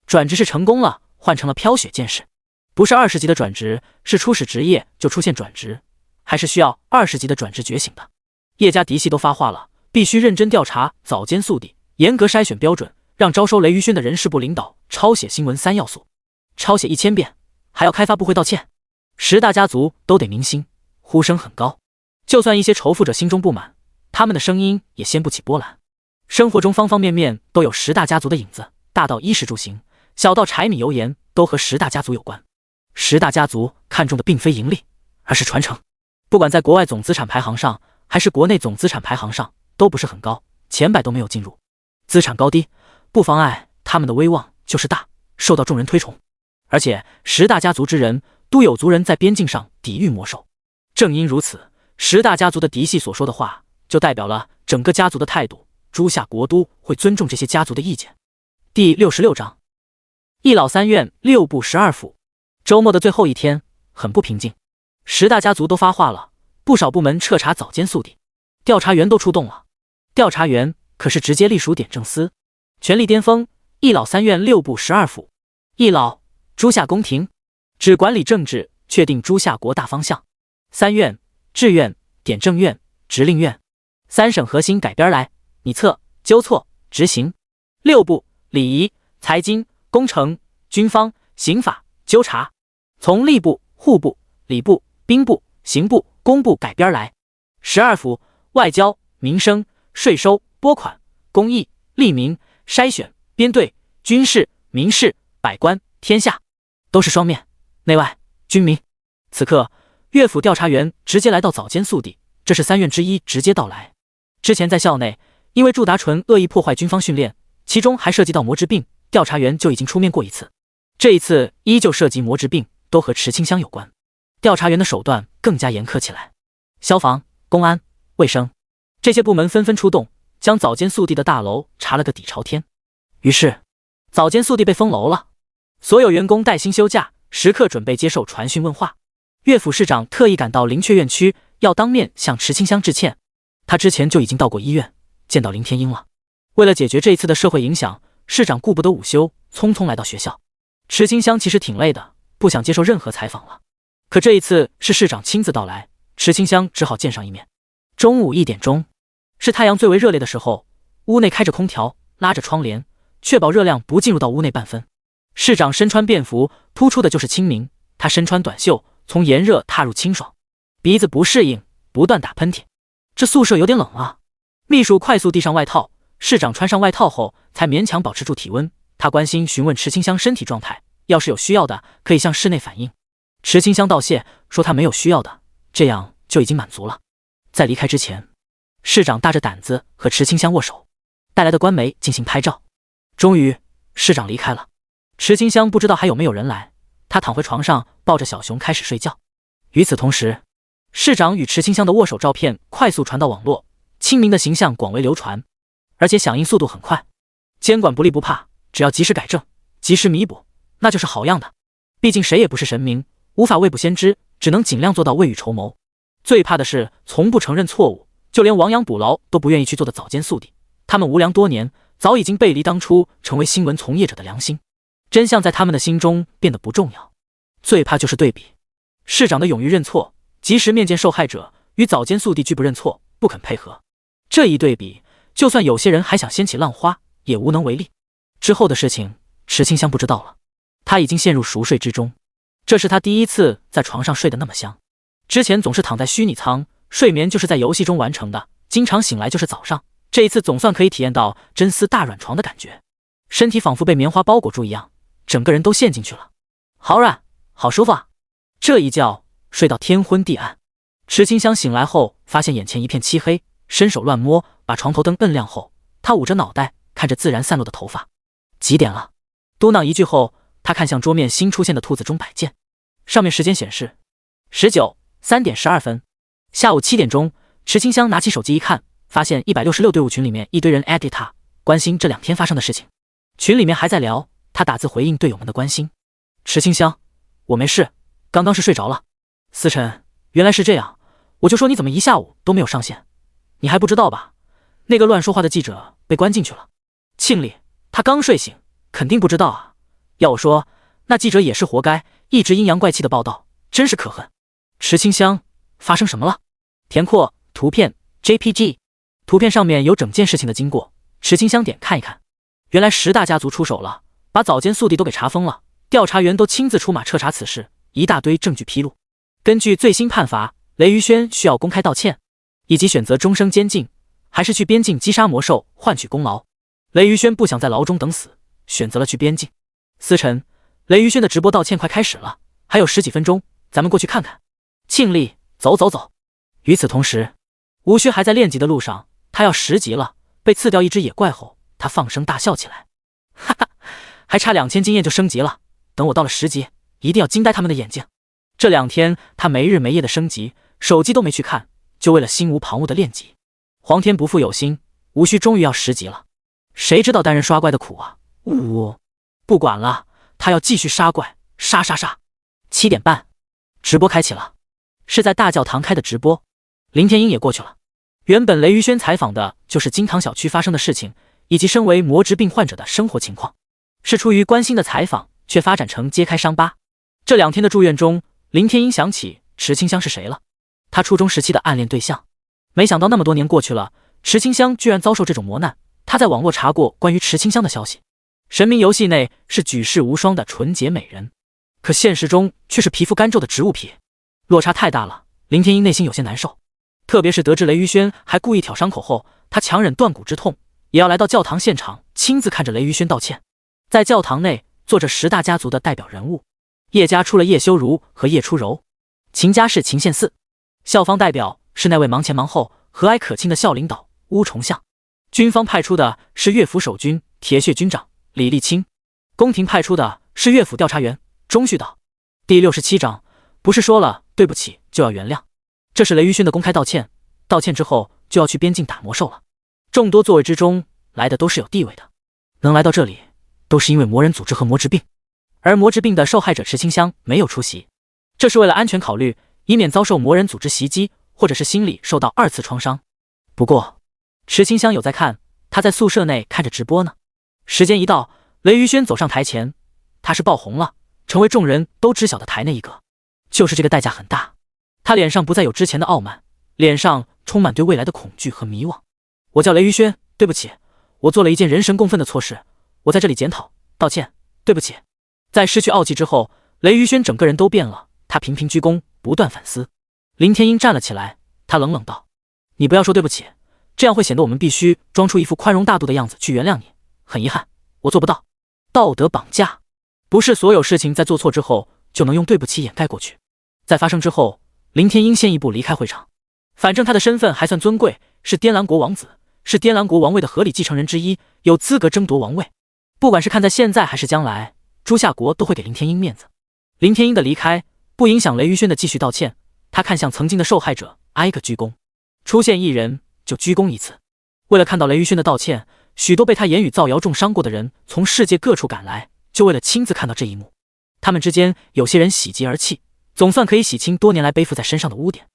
转职是成功了，换成了飘雪剑士。不是20级的转职，是初始职业就出现转职，还是需要20级的转职觉醒的。叶家嫡系都发话了，必须认真调查早间宿敌，严格筛选标准，让招收雷于轩的人事部领导抄写新闻3要素，抄写1000遍，还要开发布会道歉。10大家族都得明星，呼声很高。就算一些仇富者心中不满，他们的声音也掀不起波澜。生活中方方面面都有10大家族的影子，大到衣食住行，小到柴米油盐，都和10大家族有关。10大家族看重的并非盈利，而是传承。不管在国外总资产排行上，还是国内总资产排行上都不是很高，前100都没有进入。资产高低不妨碍他们的威望就是大，受到众人推崇。而且10大家族之人都有族人在边境上抵御魔兽，正因如此，10大家族的嫡系所说的话，就代表了整个家族的态度。诸夏国都会尊重这些家族的意见。第66章，一老三院6部12府。周末的最后一天，很不平静。10大家族都发话了，不少部门彻查早间宿地，调查员都出动了。调查员可是直接隶属点政司，权力巅峰。一老三院6部12府。一老，诸夏宫廷，只管理政治，确定诸夏国大方向。三院，治院、点政院、直令院。三省核心改编来，拟策、纠错、执行。6部，礼仪、财经、工程、军方、刑法、纠察，从吏部、户部、礼部、兵部、刑部、工部改编来。12府，外交、民生、税收、拨款、公益、利民、筛选、编队、军事、民事、百官、天下，都是双面，内外、军民。此刻，乐府调查员直接来到早间宿地，这是3院之一直接到来。之前在校内，因为祝达纯恶意破坏军方训练，其中还涉及到魔之病，调查员就已经出面过一次。这一次依旧涉及魔之病，都和池清香有关。调查员的手段更加严苛起来，消防、公安、卫生这些部门纷纷出动，将早间宿地的大楼查了个底朝天。于是，早间宿地被封楼了，所有员工带薪休假，时刻准备接受传讯问话。乐府市长特意赶到灵雀院区，要当面向池清香致歉。他之前就已经到过医院，见到林天鹰了。为了解决这一次的社会影响，市长顾不得午休，匆匆来到学校。池清香其实挺累的，不想接受任何采访了。可这一次是市长亲自到来，池清香只好见上一面。中午1点钟，是太阳最为热烈的时候，屋内开着空调，拉着窗帘，确保热量不进入到屋内半分。市长身穿便服，突出的就是清明。他身穿短袖，从炎热踏入清爽，鼻子不适应，不断打喷嚏。这宿舍有点冷啊！秘书快速递上外套，市长穿上外套后才勉强保持住体温。他关心询问池清香身体状态，要是有需要的可以向室内反映。池清香道谢，说他没有需要的，这样就已经满足了。在离开之前，市长大着胆子和池清香握手，带来的官媒进行拍照。终于，市长离开了。池清香不知道还有没有人来，他躺回床上，抱着小熊开始睡觉。与此同时，市长与池清香的握手照片快速传到网络，清明的形象广为流传，而且响应速度很快。监管不力不怕，只要及时改正，及时弥补，那就是好样的。毕竟谁也不是神明，无法未卜先知，只能尽量做到未雨绸缪。最怕的是从不承认错误，就连亡羊补牢都不愿意去做的早间宿地，他们无良多年，早已经背离当初成为新闻从业者的良心，真相在他们的心中变得不重要。最怕就是对比，市长的勇于认错，及时面见受害者，与早间宿地拒不认错，不肯配合。这一对比，就算有些人还想掀起浪花，也无能为力。之后的事情，池清香不知道了，他已经陷入熟睡之中。这是他第一次在床上睡得那么香，之前总是躺在虚拟舱，睡眠就是在游戏中完成的，经常醒来就是早上。这一次总算可以体验到真丝大软床的感觉，身体仿佛被棉花包裹住一样，整个人都陷进去了，好软，好舒服啊！这一觉睡到天昏地暗，池清香醒来后发现眼前一片漆黑，伸手乱摸，把床头灯摁亮后，他捂着脑袋看着自然散落的头发。几点了？嘟囔一句后，他看向桌面新出现的兔子钟摆件，上面时间显示19:03点12分。下午7点钟，池清香拿起手机一看，发现166队伍群里面一堆人 at 他，关心这2天发生的事情。群里面还在聊，他打字回应队友们的关心。池清香，我没事，刚刚是睡着了。思辰，原来是这样，我就说你怎么一下午都没有上线，你还不知道吧？那个乱说话的记者被关进去了。庆历，他刚睡醒，肯定不知道啊。要我说，那记者也是活该，一直阴阳怪气的报道，真是可恨。池清香，发生什么了？填括图片 JPG， 图片上面有整件事情的经过。池清香点看一看，原来10大家族出手了，把早间宿地都给查封了，调查员都亲自出马彻查此事，一大堆证据披露。根据最新判罚，雷于轩需要公开道歉，以及选择终生监禁，还是去边境击杀魔兽换取功劳。雷于轩不想在牢中等死，选择了去边境。思辰，雷于轩的直播道歉快开始了，还有10几分钟，咱们过去看看。庆历，走走走。与此同时，无需还在练级的路上，他要10级了，被刺掉一只野怪后，他放声大笑起来。哈哈，还差2000经验就升级了，等我到了10级，一定要惊呆他们的眼睛。这2天他没日没夜的升级，手机都没去看，就为了心无旁骛的练级。皇天不负有心，无需终于要10级了。谁知道单人刷怪的苦啊！不管了，他要继续杀怪，杀。7点半，直播开启了，是在大教堂开的直播。林天鹰也过去了。原本雷宇轩采访的就是金堂小区发生的事情，以及身为魔质病患者的生活情况，是出于关心的采访，却发展成揭开伤疤。这2天的住院中，林天鹰想起池清香是谁了，他初中时期的暗恋对象。没想到那么多年过去了，池清香居然遭受这种磨难。他在网络查过关于池清香的消息，神明游戏内是举世无双的纯洁美人，可现实中却是皮肤干皱的植物皮，落差太大了。林天鹰内心有些难受，特别是得知雷宇轩还故意挑伤口后，他强忍断骨之痛，也要来到教堂现场，亲自看着雷宇轩道歉。在教堂内坐着10大家族的代表人物，叶家出了叶修如和叶初柔，秦家是秦献嗣，校方代表是那位忙前忙后、和蔼可亲的校领导乌重相，军方派出的是乐府守军铁血军长李立清，宫廷派出的是乐府调查员钟旭道。第67章，不是说了对不起就要原谅，这是雷宇轩的公开道歉。道歉之后就要去边境打魔兽了。众多座位之中来的都是有地位的，能来到这里都是因为魔人组织和魔质病，而魔质病的受害者池清香没有出席，这是为了安全考虑，以免遭受魔人组织袭击，或者是心理受到2次创伤。不过池清香有在看，他在宿舍内看着直播呢。时间一到，雷宇轩走上台前，他是爆红了，成为众人都知晓的台内一哥。就是这个代价很大，他脸上不再有之前的傲慢，脸上充满对未来的恐惧和迷惘。我叫雷宇轩，对不起，我做了一件人神共愤的错事，我在这里检讨道歉，对不起。在失去傲气之后，雷宇轩整个人都变了，他频频鞠躬，不断反思。林天鹰站了起来，他冷冷道：你不要说对不起，这样会显得我们必须装出一副宽容大度的样子去原谅你，很遗憾，我做不到。道德绑架，不是所有事情在做错之后就能用对不起掩盖过去。在发生之后，林天鹰先一步离开会场，反正他的身份还算尊贵，是滇蓝国王子，是滇蓝国王位的合理继承人之一，有资格争夺王位。不管是看在现在还是将来，诸夏国都会给林天鹰面子。林天鹰的离开不影响雷宇轩的继续道歉，他看向曾经的受害者，挨个鞠躬，出现一人就鞠躬一次。为了看到雷宇轩的道歉，许多被他言语造谣重伤过的人从世界各处赶来，就为了亲自看到这一幕。他们之间有些人喜极而泣，总算可以洗清多年来背负在身上的污点。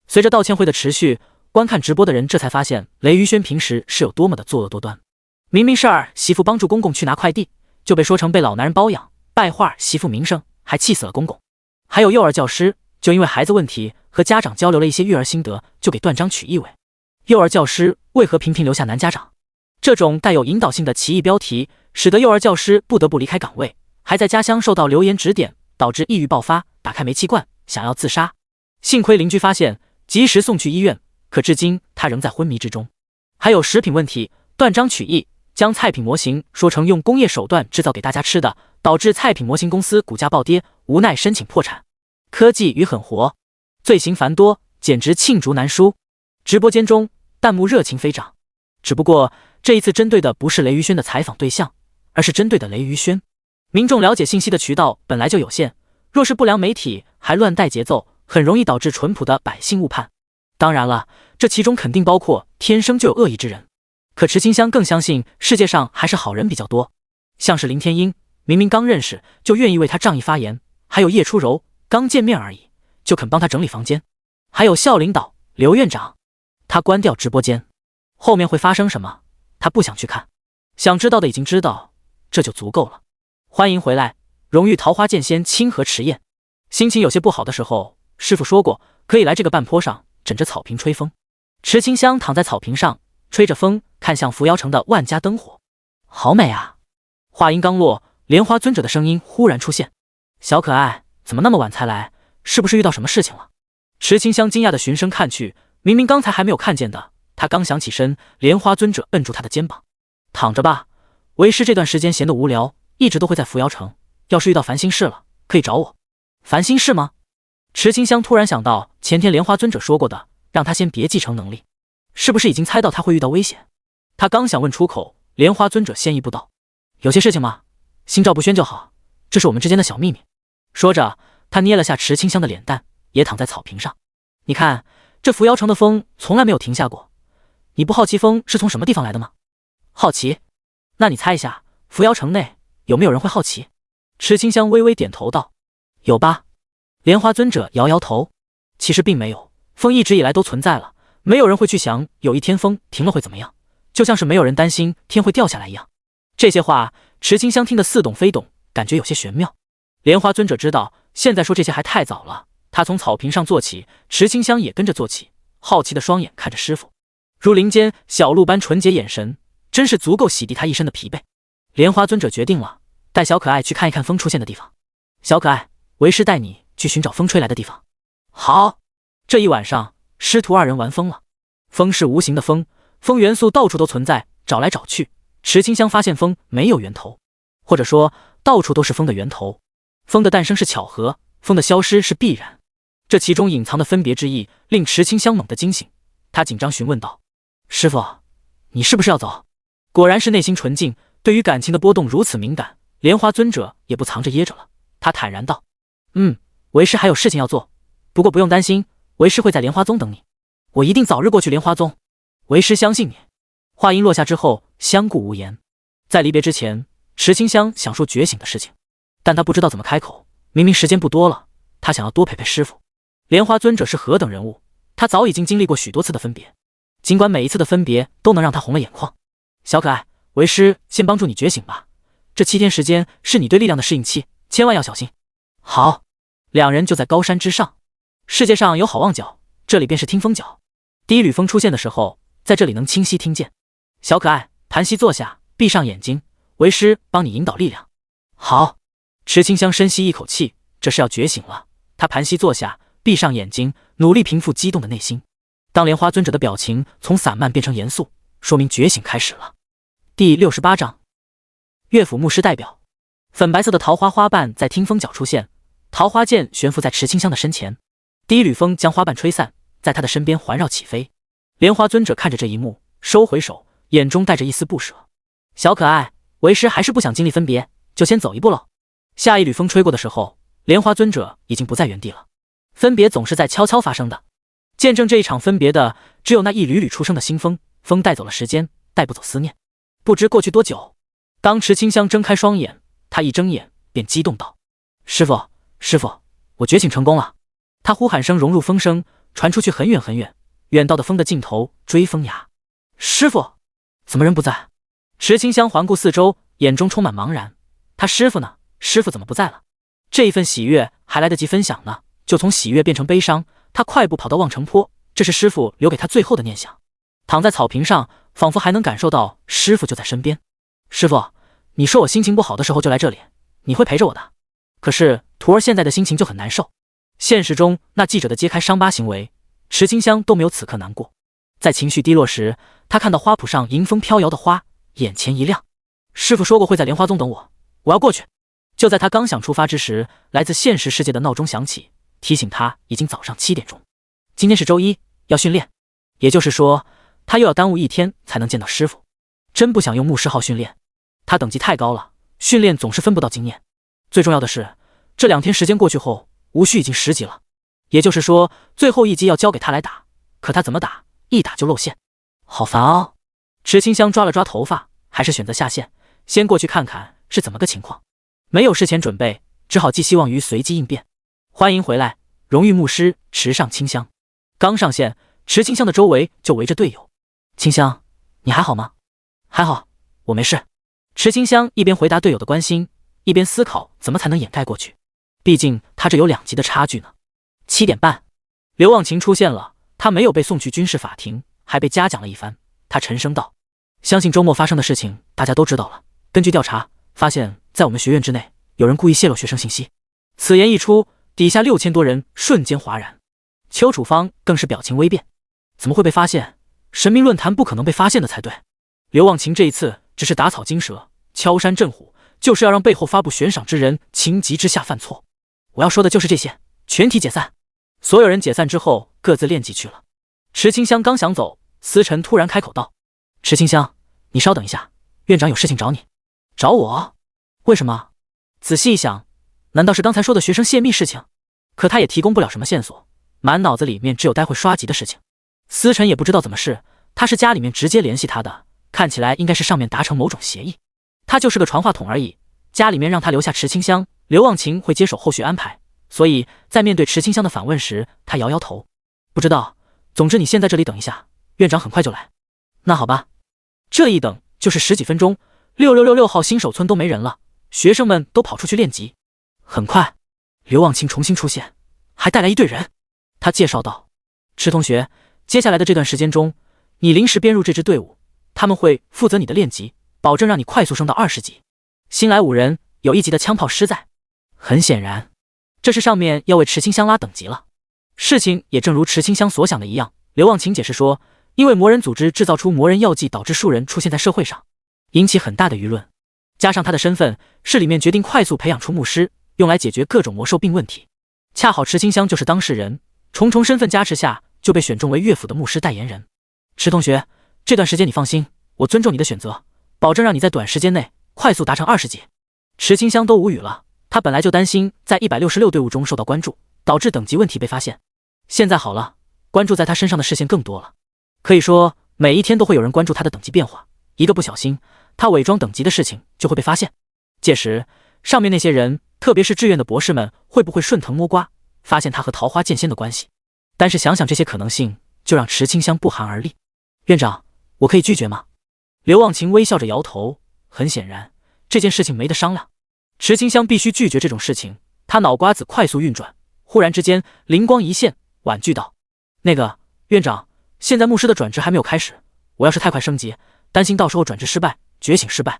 随着道歉会的持续，观看直播的人这才发现雷宇轩平时是有多么的作恶多端。明明是儿媳妇帮助公公去拿快递，就被说成被老男人包养，败坏儿媳妇名声，还气死了公公。还有幼儿教师，就因为孩子问题和家长交流了一些育儿心得，就给断章取义为幼儿教师为何频频留下男家长。这种带有引导性的奇异标题，使得幼儿教师不得不离开岗位，还在家乡受到流言指点，导致抑郁爆发，打开煤气罐想要自杀。幸亏邻居发现，及时送去医院，可至今他仍在昏迷之中。还有食品问题，断章取义，将菜品模型说成用工业手段制造给大家吃的，导致菜品模型公司股价暴跌，无奈申请破产。科技与狠活，罪行繁多，简直罄竹难书。直播间中弹幕热情飞涨，只不过这一次针对的不是雷宇轩的采访对象，而是针对的雷宇轩。民众了解信息的渠道本来就有限，若是不良媒体还乱带节奏，很容易导致淳朴的百姓误判。当然了，这其中肯定包括天生就有恶意之人，可池清香更相信世界上还是好人比较多。像是林天鹰，明明刚认识就愿意为他仗义发言，还有叶初柔，刚见面而已就肯帮他整理房间，还有校领导刘院长。他关掉直播间，后面会发生什么他不想去看，想知道的已经知道，这就足够了。欢迎回来，荣誉桃花剑仙清河迟燕。心情有些不好的时候，师傅说过可以来这个半坡上枕着草坪吹风。池清香躺在草坪上吹着风，看向扶摇城的万家灯火，好美啊。话音刚落，莲花尊者的声音忽然出现，小可爱怎么那么晚才来，是不是遇到什么事情了？池清香惊讶地循声看去，明明刚才还没有看见的，他刚想起身，莲花尊者摁住他的肩膀，躺着吧，为师这段时间闲得无聊，一直都会在扶摇城，要是遇到烦心事了可以找我。烦心事吗？池清香突然想到前天莲花尊者说过的，让他先别继承能力，是不是已经猜到他会遇到危险？他刚想问出口，莲花尊者先一步道：“有些事情嘛，心照不宣就好，这是我们之间的小秘密。”说着，他捏了下池清香的脸蛋，也躺在草坪上。你看，这扶摇城的风从来没有停下过，你不好奇风是从什么地方来的吗？好奇？那你猜一下，扶摇城内有没有人会好奇？池清香微微点头道：“有吧。”莲花尊者摇摇头，其实并没有，风一直以来都存在了，没有人会去想有一天风停了会怎么样，就像是没有人担心天会掉下来一样。这些话，池清香听得似懂非懂，感觉有些玄妙。莲花尊者知道现在说这些还太早了，他从草坪上坐起，池清香也跟着坐起，好奇的双眼看着师傅，如林间小鹿般纯洁眼神，真是足够洗涤他一身的疲惫。莲花尊者决定了，带小可爱去看一看风出现的地方。小可爱，为师带你去寻找风吹来的地方。好。这一晚上，师徒二人玩疯了。风是无形的风，风元素到处都存在，找来找去，池清香发现风没有源头，或者说到处都是风的源头。风的诞生是巧合，风的消失是必然，这其中隐藏的分别之意令池清香猛地惊醒。他紧张询问道：“师傅，你是不是要走？”果然是内心纯净，对于感情的波动如此敏感，莲花尊者也不藏着掖着了。他坦然道：“为师还有事情要做，不过不用担心，为师会在莲花宗等你，我一定早日过去莲花宗，为师相信你。”话音落下之后，相顾无言。在离别之前，池清香想说觉醒的事情，但他不知道怎么开口。明明时间不多了，他想要多陪陪师傅。莲花尊者是何等人物，他早已经经历过许多次的分别，尽管每一次的分别都能让他红了眼眶。小可爱，为师先帮助你觉醒吧，这7天时间是你对力量的适应期，千万要小心。好。两人就在高山之上，世界上有好望角，这里便是听风角。第一缕风出现的时候，在这里能清晰听见。小可爱，盘膝坐下，闭上眼睛，为师帮你引导力量。好。池清香深吸一口气，这是要觉醒了。他盘膝坐下，闭上眼睛，努力平复激动的内心。当莲花尊者的表情从散漫变成严肃，说明觉醒开始了。第68章，乐府牧师代表。粉白色的桃花花瓣在听风角出现，桃花剑悬浮在池清香的身前。第一缕风将花瓣吹散，在他的身边环绕起飞。莲花尊者看着这一幕，收回手，眼中带着一丝不舍。小可爱，为师还是不想经历分别，就先走一步了。下一缕风吹过的时候，莲花尊者已经不在原地了。分别总是在悄悄发生的，见证这一场分别的只有那一缕缕出生的新风，风带走了时间，带不走思念。不知过去多久，当池清香睁开双眼，他一睁眼便激动道：“师傅，师傅，我觉醒成功了！”他呼喊声融入风声，传出去很远很远，远到的风的尽头，追风崖。师傅，怎么人不在？池清香环顾四周，眼中充满茫然。他师傅呢？师傅怎么不在了？这一份喜悦还来得及分享呢，就从喜悦变成悲伤。他快步跑到望城坡，这是师傅留给他最后的念想。躺在草坪上，仿佛还能感受到师傅就在身边。师傅，你说我心情不好的时候就来这里，你会陪着我的。可是徒儿现在的心情就很难受。现实中那记者的揭开伤疤行为，池清香都没有此刻难过。在情绪低落时，他看到花圃上迎风飘摇的花，眼前一亮。师傅说过会在莲花宗等我，我要过去。就在他刚想出发之时，来自现实世界的闹钟响起，提醒他已经早上7点钟。今天是周一，要训练，也就是说他又要耽误1天才能见到师傅。真不想用牧师号训练，他等级太高了，训练总是分不到经验。最重要的是，这2天时间过去后，无需已经10级了，也就是说最后1级要交给他来打，可他怎么打，一打就露馅，好烦哦。池清香抓了抓头发，还是选择下线，先过去看看是怎么个情况。没有事前准备，只好寄希望于随机应变。欢迎回来，荣誉牧师池上清香。刚上线，池清香的周围就围着队友。清香，你还好吗？还好，我没事。池清香一边回答队友的关心，一边思考怎么才能掩盖过去。毕竟他这有2级的差距呢。7点半，刘忘情出现了，他没有被送去军事法庭，还被嘉奖了一番。他沉声道：“相信周末发生的事情大家都知道了。根据调查，发现在我们学院之内有人故意泄露学生信息。”此言一出，底下6000多人瞬间哗然。邱楚芳更是表情微变，怎么会被发现？神明论坛不可能被发现的才对。刘忘情这一次只是打草惊蛇，敲山震虎，就是要让背后发布悬赏之人情急之下犯错。我要说的就是这些，全体解散。所有人解散之后各自练级去了。池清香刚想走，思辰突然开口道：“池清香，你稍等一下，院长有事情找你。”找我？为什么？仔细一想，难道是刚才说的学生泄密事情？可他也提供不了什么线索，满脑子里面只有待会刷级的事情。思辰也不知道怎么是，他是家里面直接联系他的，看起来应该是上面达成某种协议，他就是个传话筒而已。家里面让他留下池清香，刘忘情会接手后续安排，所以在面对池清香的反问时，他摇摇头，不知道。总之你先在这里等一下，院长很快就来。那好吧。这一等就是10几分钟，6666号新手村都没人了，学生们都跑出去练级。很快，刘忘情重新出现，还带来一队人。他介绍道：“池同学，接下来的这段时间中，你临时编入这支队伍，他们会负责你的练级，保证让你快速升到20级。新来5人，有1级的枪炮师在。”很显然，这是上面要为池清香拉等级了。事情也正如池清香所想的一样，刘忘情解释说，因为魔人组织制造出魔人药剂，导致数人出现在社会上，引起很大的舆论。加上他的身份是里面决定快速培养出牧师，用来解决各种魔兽病问题。恰好池清香就是当事人，重重身份加持下，就被选中为乐府的牧师代言人。池同学，这段时间你放心，我尊重你的选择，保证让你在短时间内快速达成20级。池清香都无语了，他本来就担心在166队伍中受到关注，导致等级问题被发现。现在好了，关注在他身上的视线更多了，可以说每一天都会有人关注他的等级变化，一个不小心，他伪装等级的事情就会被发现。届时，上面那些人，特别是志愿的博士们，会不会顺藤摸瓜，发现他和桃花剑仙的关系？但是想想这些可能性，就让池清香不寒而栗。院长，我可以拒绝吗？刘忘情微笑着摇头，很显然，这件事情没得商量。池清香必须拒绝这种事情，他脑瓜子快速运转，忽然之间灵光一现，婉拒道：“那个院长，现在牧师的转职还没有开始，我要是太快升级，担心到时候转职失败，觉醒失败。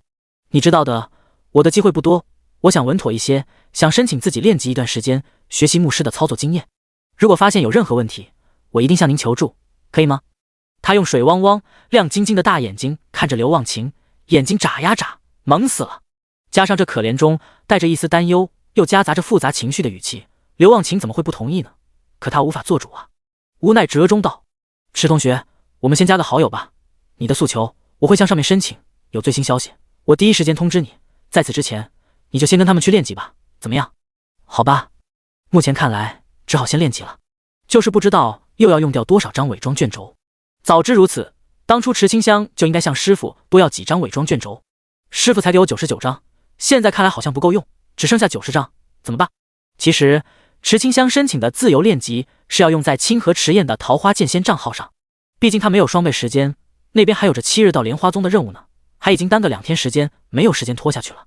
你知道的，我的机会不多，我想稳妥一些，想申请自己练级一段时间，学习牧师的操作经验。如果发现有任何问题，我一定向您求助，可以吗？”他用水汪汪、亮晶晶的大眼睛看着刘忘情，眼睛眨呀眨，萌死了。加上这可怜中带着一丝担忧，又夹杂着复杂情绪的语气，刘忘情怎么会不同意呢？可他无法做主啊，无奈折中道：“池同学，我们先加个好友吧。你的诉求我会向上面申请，有最新消息，我第一时间通知你。在此之前，你就先跟他们去练级吧，怎么样？”“好吧。”目前看来，只好先练级了。就是不知道又要用掉多少张伪装卷轴。早知如此，当初池清香就应该向师傅多要几张伪装卷轴。师傅才给我99张，现在看来好像不够用，只剩下90张，怎么办？其实池清香申请的自由练级是要用在清河池燕的桃花剑仙账号上，毕竟他没有双倍时间，那边还有着7日到莲花宗的任务呢，还已经耽搁2天时间，没有时间拖下去了。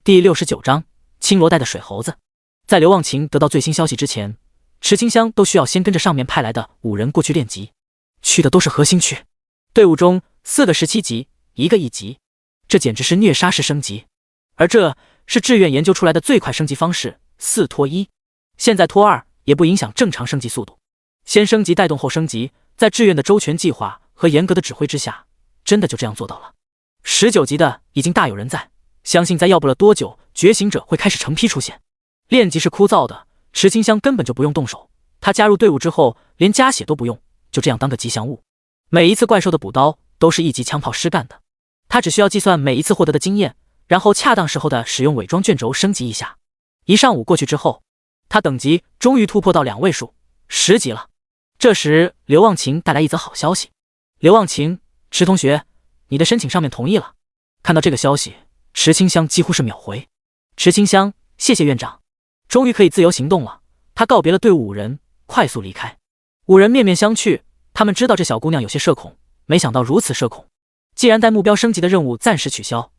第69章青罗带的水猴子。在刘忘情得到最新消息之前，池清香都需要先跟着上面派来的5人过去练级，去的都是核心区，队伍中4个17级，1个1级，这简直是虐杀式升级。而这是志愿研究出来的最快升级方式，4拖1。现在拖2也不影响正常升级速度，先升级带动后升级，在志愿的周全计划和严格的指挥之下，真的就这样做到了。19级的已经大有人在，相信再要不了多久，觉醒者会开始成批出现。练级是枯燥的，池清香根本就不用动手，他加入队伍之后连加血都不用，就这样当个吉祥物。每一次怪兽的补刀都是1级枪炮师干的，他只需要计算每一次获得的经验，然后恰当时候的使用伪装卷轴升级一下。一上午过去之后，他等级终于突破到2位数，10级了。这时刘忘情带来一则好消息：“刘忘情，池同学，你的申请上面同意了。”看到这个消息，池清香几乎是秒回：“池清香，谢谢院长。”终于可以自由行动了。他告别了队伍5人，快速离开。5人面面相觑，他们知道这小姑娘有些社恐，没想到如此社恐。既然带目标升级的任务暂时取消，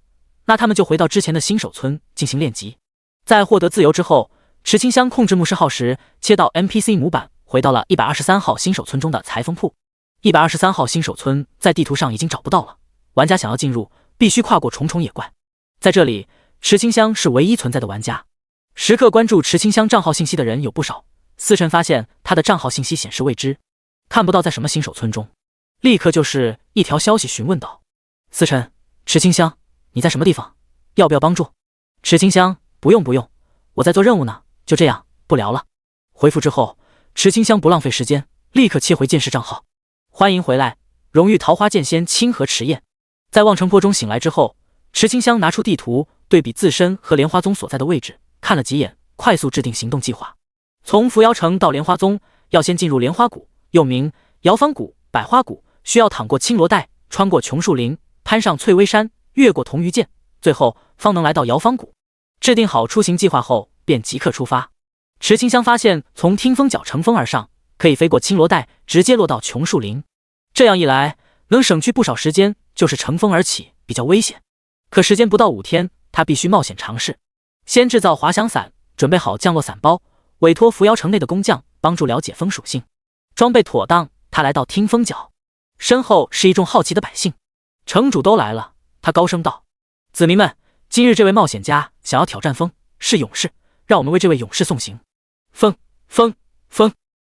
那他们就回到之前的新手村进行练级。在获得自由之后，池清香控制牧师号时，切到 NPC 模板，回到了123号新手村中的裁缝铺。123号新手村在地图上已经找不到了，玩家想要进入，必须跨过重重野怪。在这里，池清香是唯一存在的玩家。时刻关注池清香账号信息的人有不少，思辰发现他的账号信息显示未知，看不到在什么新手村中，立刻就是一条消息询问道：“思辰，池清香，你在什么地方？要不要帮助？”池清香：“不用不用，我在做任务呢，就这样，不聊了。”回复之后，池清香不浪费时间，立刻切回剑士账号：“欢迎回来，荣誉桃花剑仙清河迟彦。在望城坡中醒来之后，池清香拿出地图，对比自身和莲花宗所在的位置，看了几眼，快速制定行动计划。从扶摇城到莲花宗，要先进入莲花谷，又名瑶芳谷、百花谷，需要淌过青罗带，穿过琼树林，攀上翠微山，越过铜鱼涧，最后方能来到瑶芳谷。制定好出行计划后，便即刻出发。池清香发现，从听风角乘风而上，可以飞过青罗带，直接落到琼树林。这样一来，能省去不少时间，就是乘风而起比较危险。可时间不到5天，他必须冒险尝试。先制造滑翔伞，准备好降落伞包，委托扶摇城内的工匠帮助了解风属性。装备妥当，他来到听风角，身后是一众好奇的百姓。城主都来了，他高声道：“子民们，今日这位冒险家想要挑战风，是勇士，让我们为这位勇士送行。”风，风，风！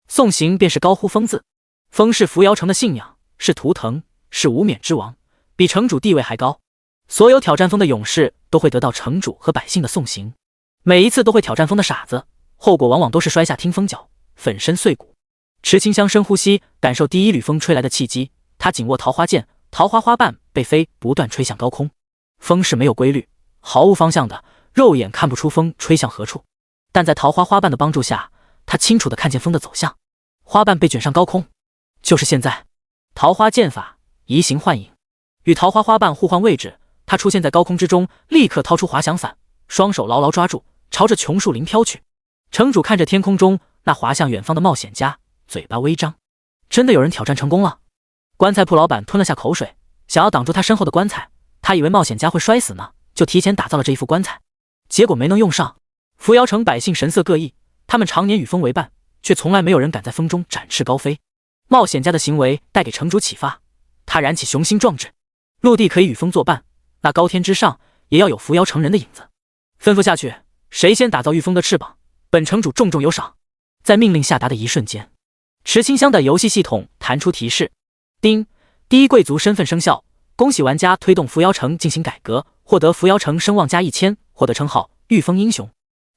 送行便是高呼风字。风是扶摇城的信仰，是图腾，是无冕之王，比城主地位还高。所有挑战风的勇士都会得到城主和百姓的送行。每一次都会挑战风的傻子，后果往往都是摔下听风角，粉身碎骨。池清香深呼吸，感受第一缕风吹来的契机。他紧握桃花剑，桃花花瓣被飞不断吹向高空。风是没有规律，毫无方向的，肉眼看不出风吹向何处。但在桃花花瓣的帮助下，他清楚地看见风的走向。花瓣被卷上高空，就是现在。桃花剑法，移形换影，与桃花花瓣互换位置。他出现在高空之中，立刻掏出滑翔伞，双手牢牢抓住，朝着琼树林飘去。城主看着天空中那滑向远方的冒险家，嘴巴微张。真的有人挑战成功了。棺材铺老板吞了下口水，想要挡住他身后的棺材。他以为冒险家会摔死呢，就提前打造了这一副棺材，结果没能用上。扶摇城百姓神色各异，他们常年与风为伴，却从来没有人敢在风中展翅高飞。冒险家的行为带给城主启发，他燃起雄心壮志。陆地可以与风作伴，那高天之上也要有扶摇城人的影子。吩咐下去，谁先打造御风的翅膀，本城主重重有赏。在命令下达的一瞬间，池清香的游戏系统弹出提示：丁，第一贵族身份生效，恭喜玩家推动扶摇城进行改革，获得扶摇城声望加1000，获得称号御风英雄。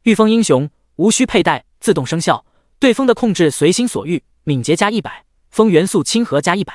御风英雄无需佩戴，自动生效，对风的控制随心所欲，敏捷加100，风元素亲和加100。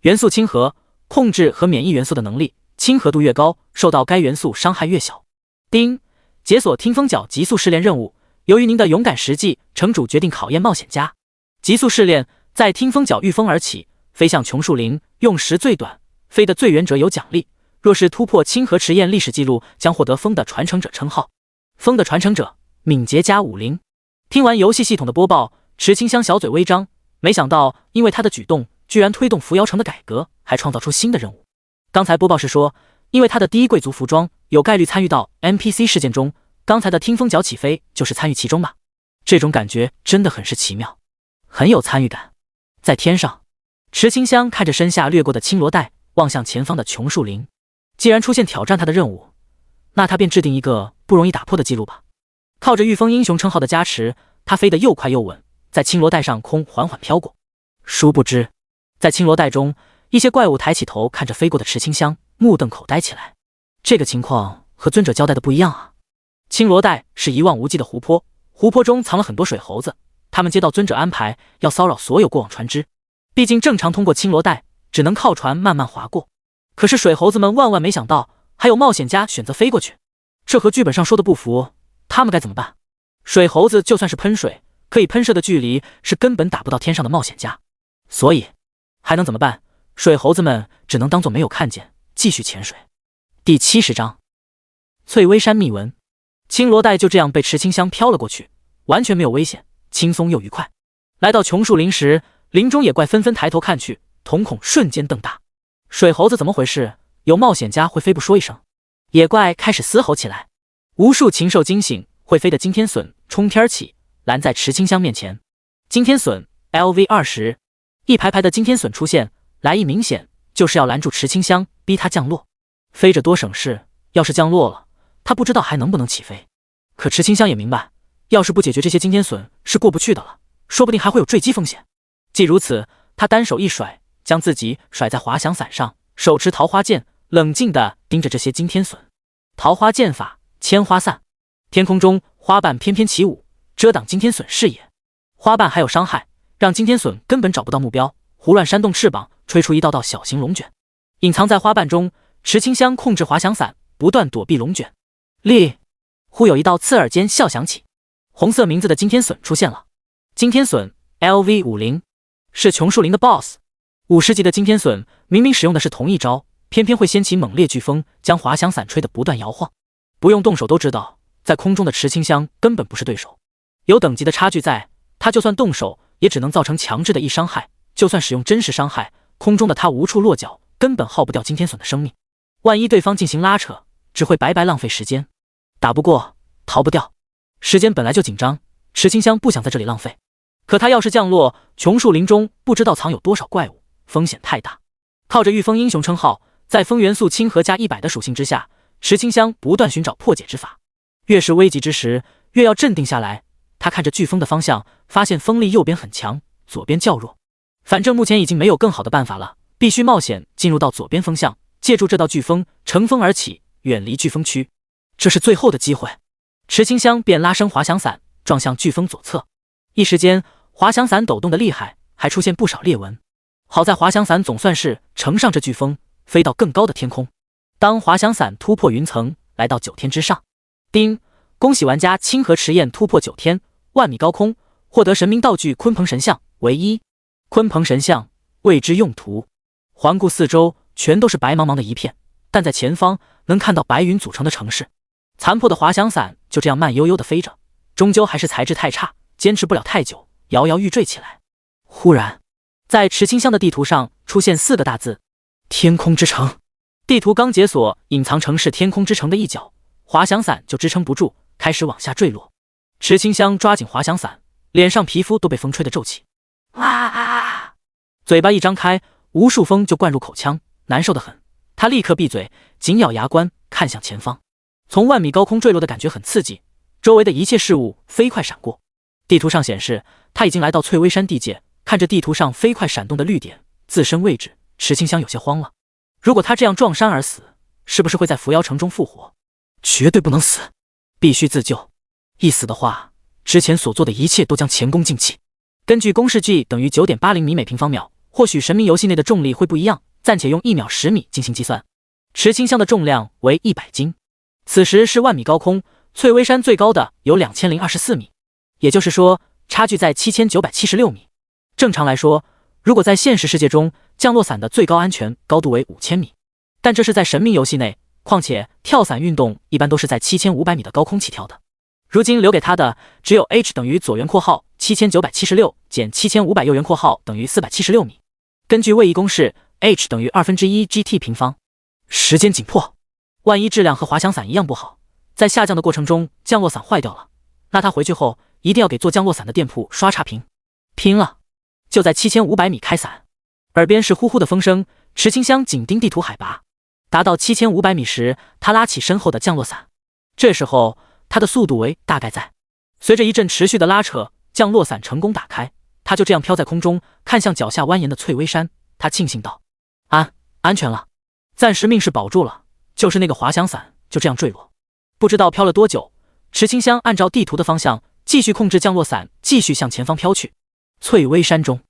元素亲和，控制和免疫元素的能力，亲和度越高，受到该元素伤害越小。丁，解锁听风角极速试炼任务，由于您的勇敢实际，城主决定考验冒险家。极速试炼，在听风角御风而起，飞向琼树林，用时最短，飞得最远者有奖励。若是突破清河迟彦历史记录，将获得风的传承者称号。风的传承者，敏捷加50。听完游戏系统的播报，池清香小嘴微张，没想到因为他的举动，居然推动扶摇城的改革，还创造出新的任务。刚才播报是说，因为他的第一贵族服装有概率参与到 NPC 事件中，刚才的听风角起飞就是参与其中吧？这种感觉真的很是奇妙，很有参与感。在天上，池清香看着身下掠过的青罗带，望向前方的琼树林。既然出现挑战他的任务，那他便制定一个不容易打破的记录吧。靠着御风英雄称号的加持，他飞得又快又稳，在青罗带上空缓缓飘过。殊不知，在青罗带中，一些怪物抬起头看着飞过的池清香，目瞪口呆起来。这个情况和尊者交代的不一样啊！青罗带是一望无际的湖泊，湖泊中藏了很多水猴子，他们接到尊者安排，要骚扰所有过往船只。毕竟正常通过青罗带，只能靠船慢慢划过。可是水猴子们万万没想到，还有冒险家选择飞过去，这和剧本上说的不符，他们该怎么办？水猴子就算是喷水，可以喷射的距离是根本打不到天上的冒险家，所以还能怎么办？水猴子们只能当作没有看见，继续潜水。第70章，翠微山秘闻。青罗带就这样被池清香飘了过去，完全没有危险，轻松又愉快。来到琼树林时，林中野怪纷纷抬头看去，瞳孔瞬间瞪大。水猴子怎么回事？有冒险家会飞不说一声？野怪开始嘶吼起来。无数禽兽惊醒，会飞的金天隼冲天起，拦在池清香面前。金天隼 LV20，一排排的金天隼出现，来意明显，就是要拦住池清香，逼他降落。飞着多省事，要是降落了，他不知道还能不能起飞。可池清香也明白，要是不解决这些金天隼是过不去的了，说不定还会有坠机风险。既如此，他单手一甩，将自己甩在滑翔伞上，手持桃花剑，冷静地盯着这些金天隼。桃花剑法，千花散。天空中花瓣翩翩起舞，遮挡金天隼视野。花瓣还有伤害，让金天隼根本找不到目标，胡乱扇动翅膀，吹出一道道小型龙卷。隐藏在花瓣中，池清香控制滑翔伞，不断躲避龙卷。立，忽有一道刺耳尖笑响起，红色名字的金天隼出现了。金天隼 LV50 是琼树林的 BOSS。50级的金天隼明明使用的是同一招，偏偏会掀起猛烈飓风，将滑翔伞吹得不断摇晃。不用动手都知道，在空中的池清香根本不是对手。有等级的差距在，他就算动手，也只能造成强制的伤害。就算使用真实伤害，空中的他无处落脚，根本耗不掉金天隼的生命。万一对方进行拉扯，只会白白浪费时间。打不过，逃不掉。时间本来就紧张，池清香不想在这里浪费。可他要是降落，琼树林中不知道藏有多少怪物，风险太大。靠着御风英雄称号，在风元素亲和加100的属性之下，池清香不断寻找破解之法。越是危急之时，越要镇定下来。他看着飓风的方向，发现风力右边很强，左边较弱。反正目前已经没有更好的办法了，必须冒险进入到左边风向，借助这道飓风乘风而起，远离飓风区。这是最后的机会。池清香便拉升滑翔伞，撞向飓风左侧。一时间，滑翔伞抖动的厉害，还出现不少裂纹。好在滑翔伞总算是乘上这飓风，飞到更高的天空。当滑翔伞突破云层，来到9天之上，叮！恭喜玩家清河池燕突破9天，10000米高空，获得神明道具鲲鹏神像为1。鲲鹏神像，未知用途。环顾四周，全都是白茫茫的一片，但在前方能看到白云组成的城市。残破的滑翔伞就这样慢悠悠地飞着，终究还是材质太差，坚持不了太久，摇摇欲坠起来。忽然，在池清香的地图上出现4个大字：天空之城。地图刚解锁隐藏城市天空之城的一角，滑翔伞就支撑不住，开始往下坠落。池清香抓紧滑翔伞，脸上皮肤都被风吹得皱起。嘴巴一张开，无数风就灌入口腔，难受得很。他立刻闭嘴，紧咬牙关，看向前方。从10000米高空坠落的感觉很刺激，周围的一切事物飞快闪过。地图上显示，他已经来到翠微山地界。看着地图上飞快闪动的绿点，自身位置，池清香有些慌了。如果他这样撞山而死，是不是会在扶摇城中复活？绝对不能死，必须自救。一死的话，之前所做的一切都将前功尽弃。根据公式 G 等于 9.80 米每平方秒，或许神明游戏内的重力会不一样，暂且用1秒10米进行计算。池清香的重量为100斤。此时是10000米高空，翠微山最高的有2024米，也就是说差距在7976米。正常来说，如果在现实世界中，降落伞的最高安全高度为5000米，但这是在神明游戏内，况且跳伞运动一般都是在7500米的高空起跳的。如今留给他的只有 h 等于左圆括号7976减7500右圆括号等于476米。根据位移公式 h 等于1/2 gt 平方。时间紧迫，万一质量和滑翔伞一样不好，在下降的过程中降落伞坏掉了，那他回去后一定要给做降落伞的店铺刷差评。拼了！就在7500米开伞，耳边是呼呼的风声。池清香紧盯地图海拔，达到7500米时，他拉起身后的降落伞。这时候他的速度为大概在。随着一阵持续的拉扯，降落伞成功打开，他就这样飘在空中，看向脚下蜿蜒的翠微山。他庆幸道：安全了，暂时命是保住了，就是那个滑翔伞就这样坠落。不知道飘了多久，池清香按照地图的方向继续控制降落伞，继续向前方飘去。翠微山中，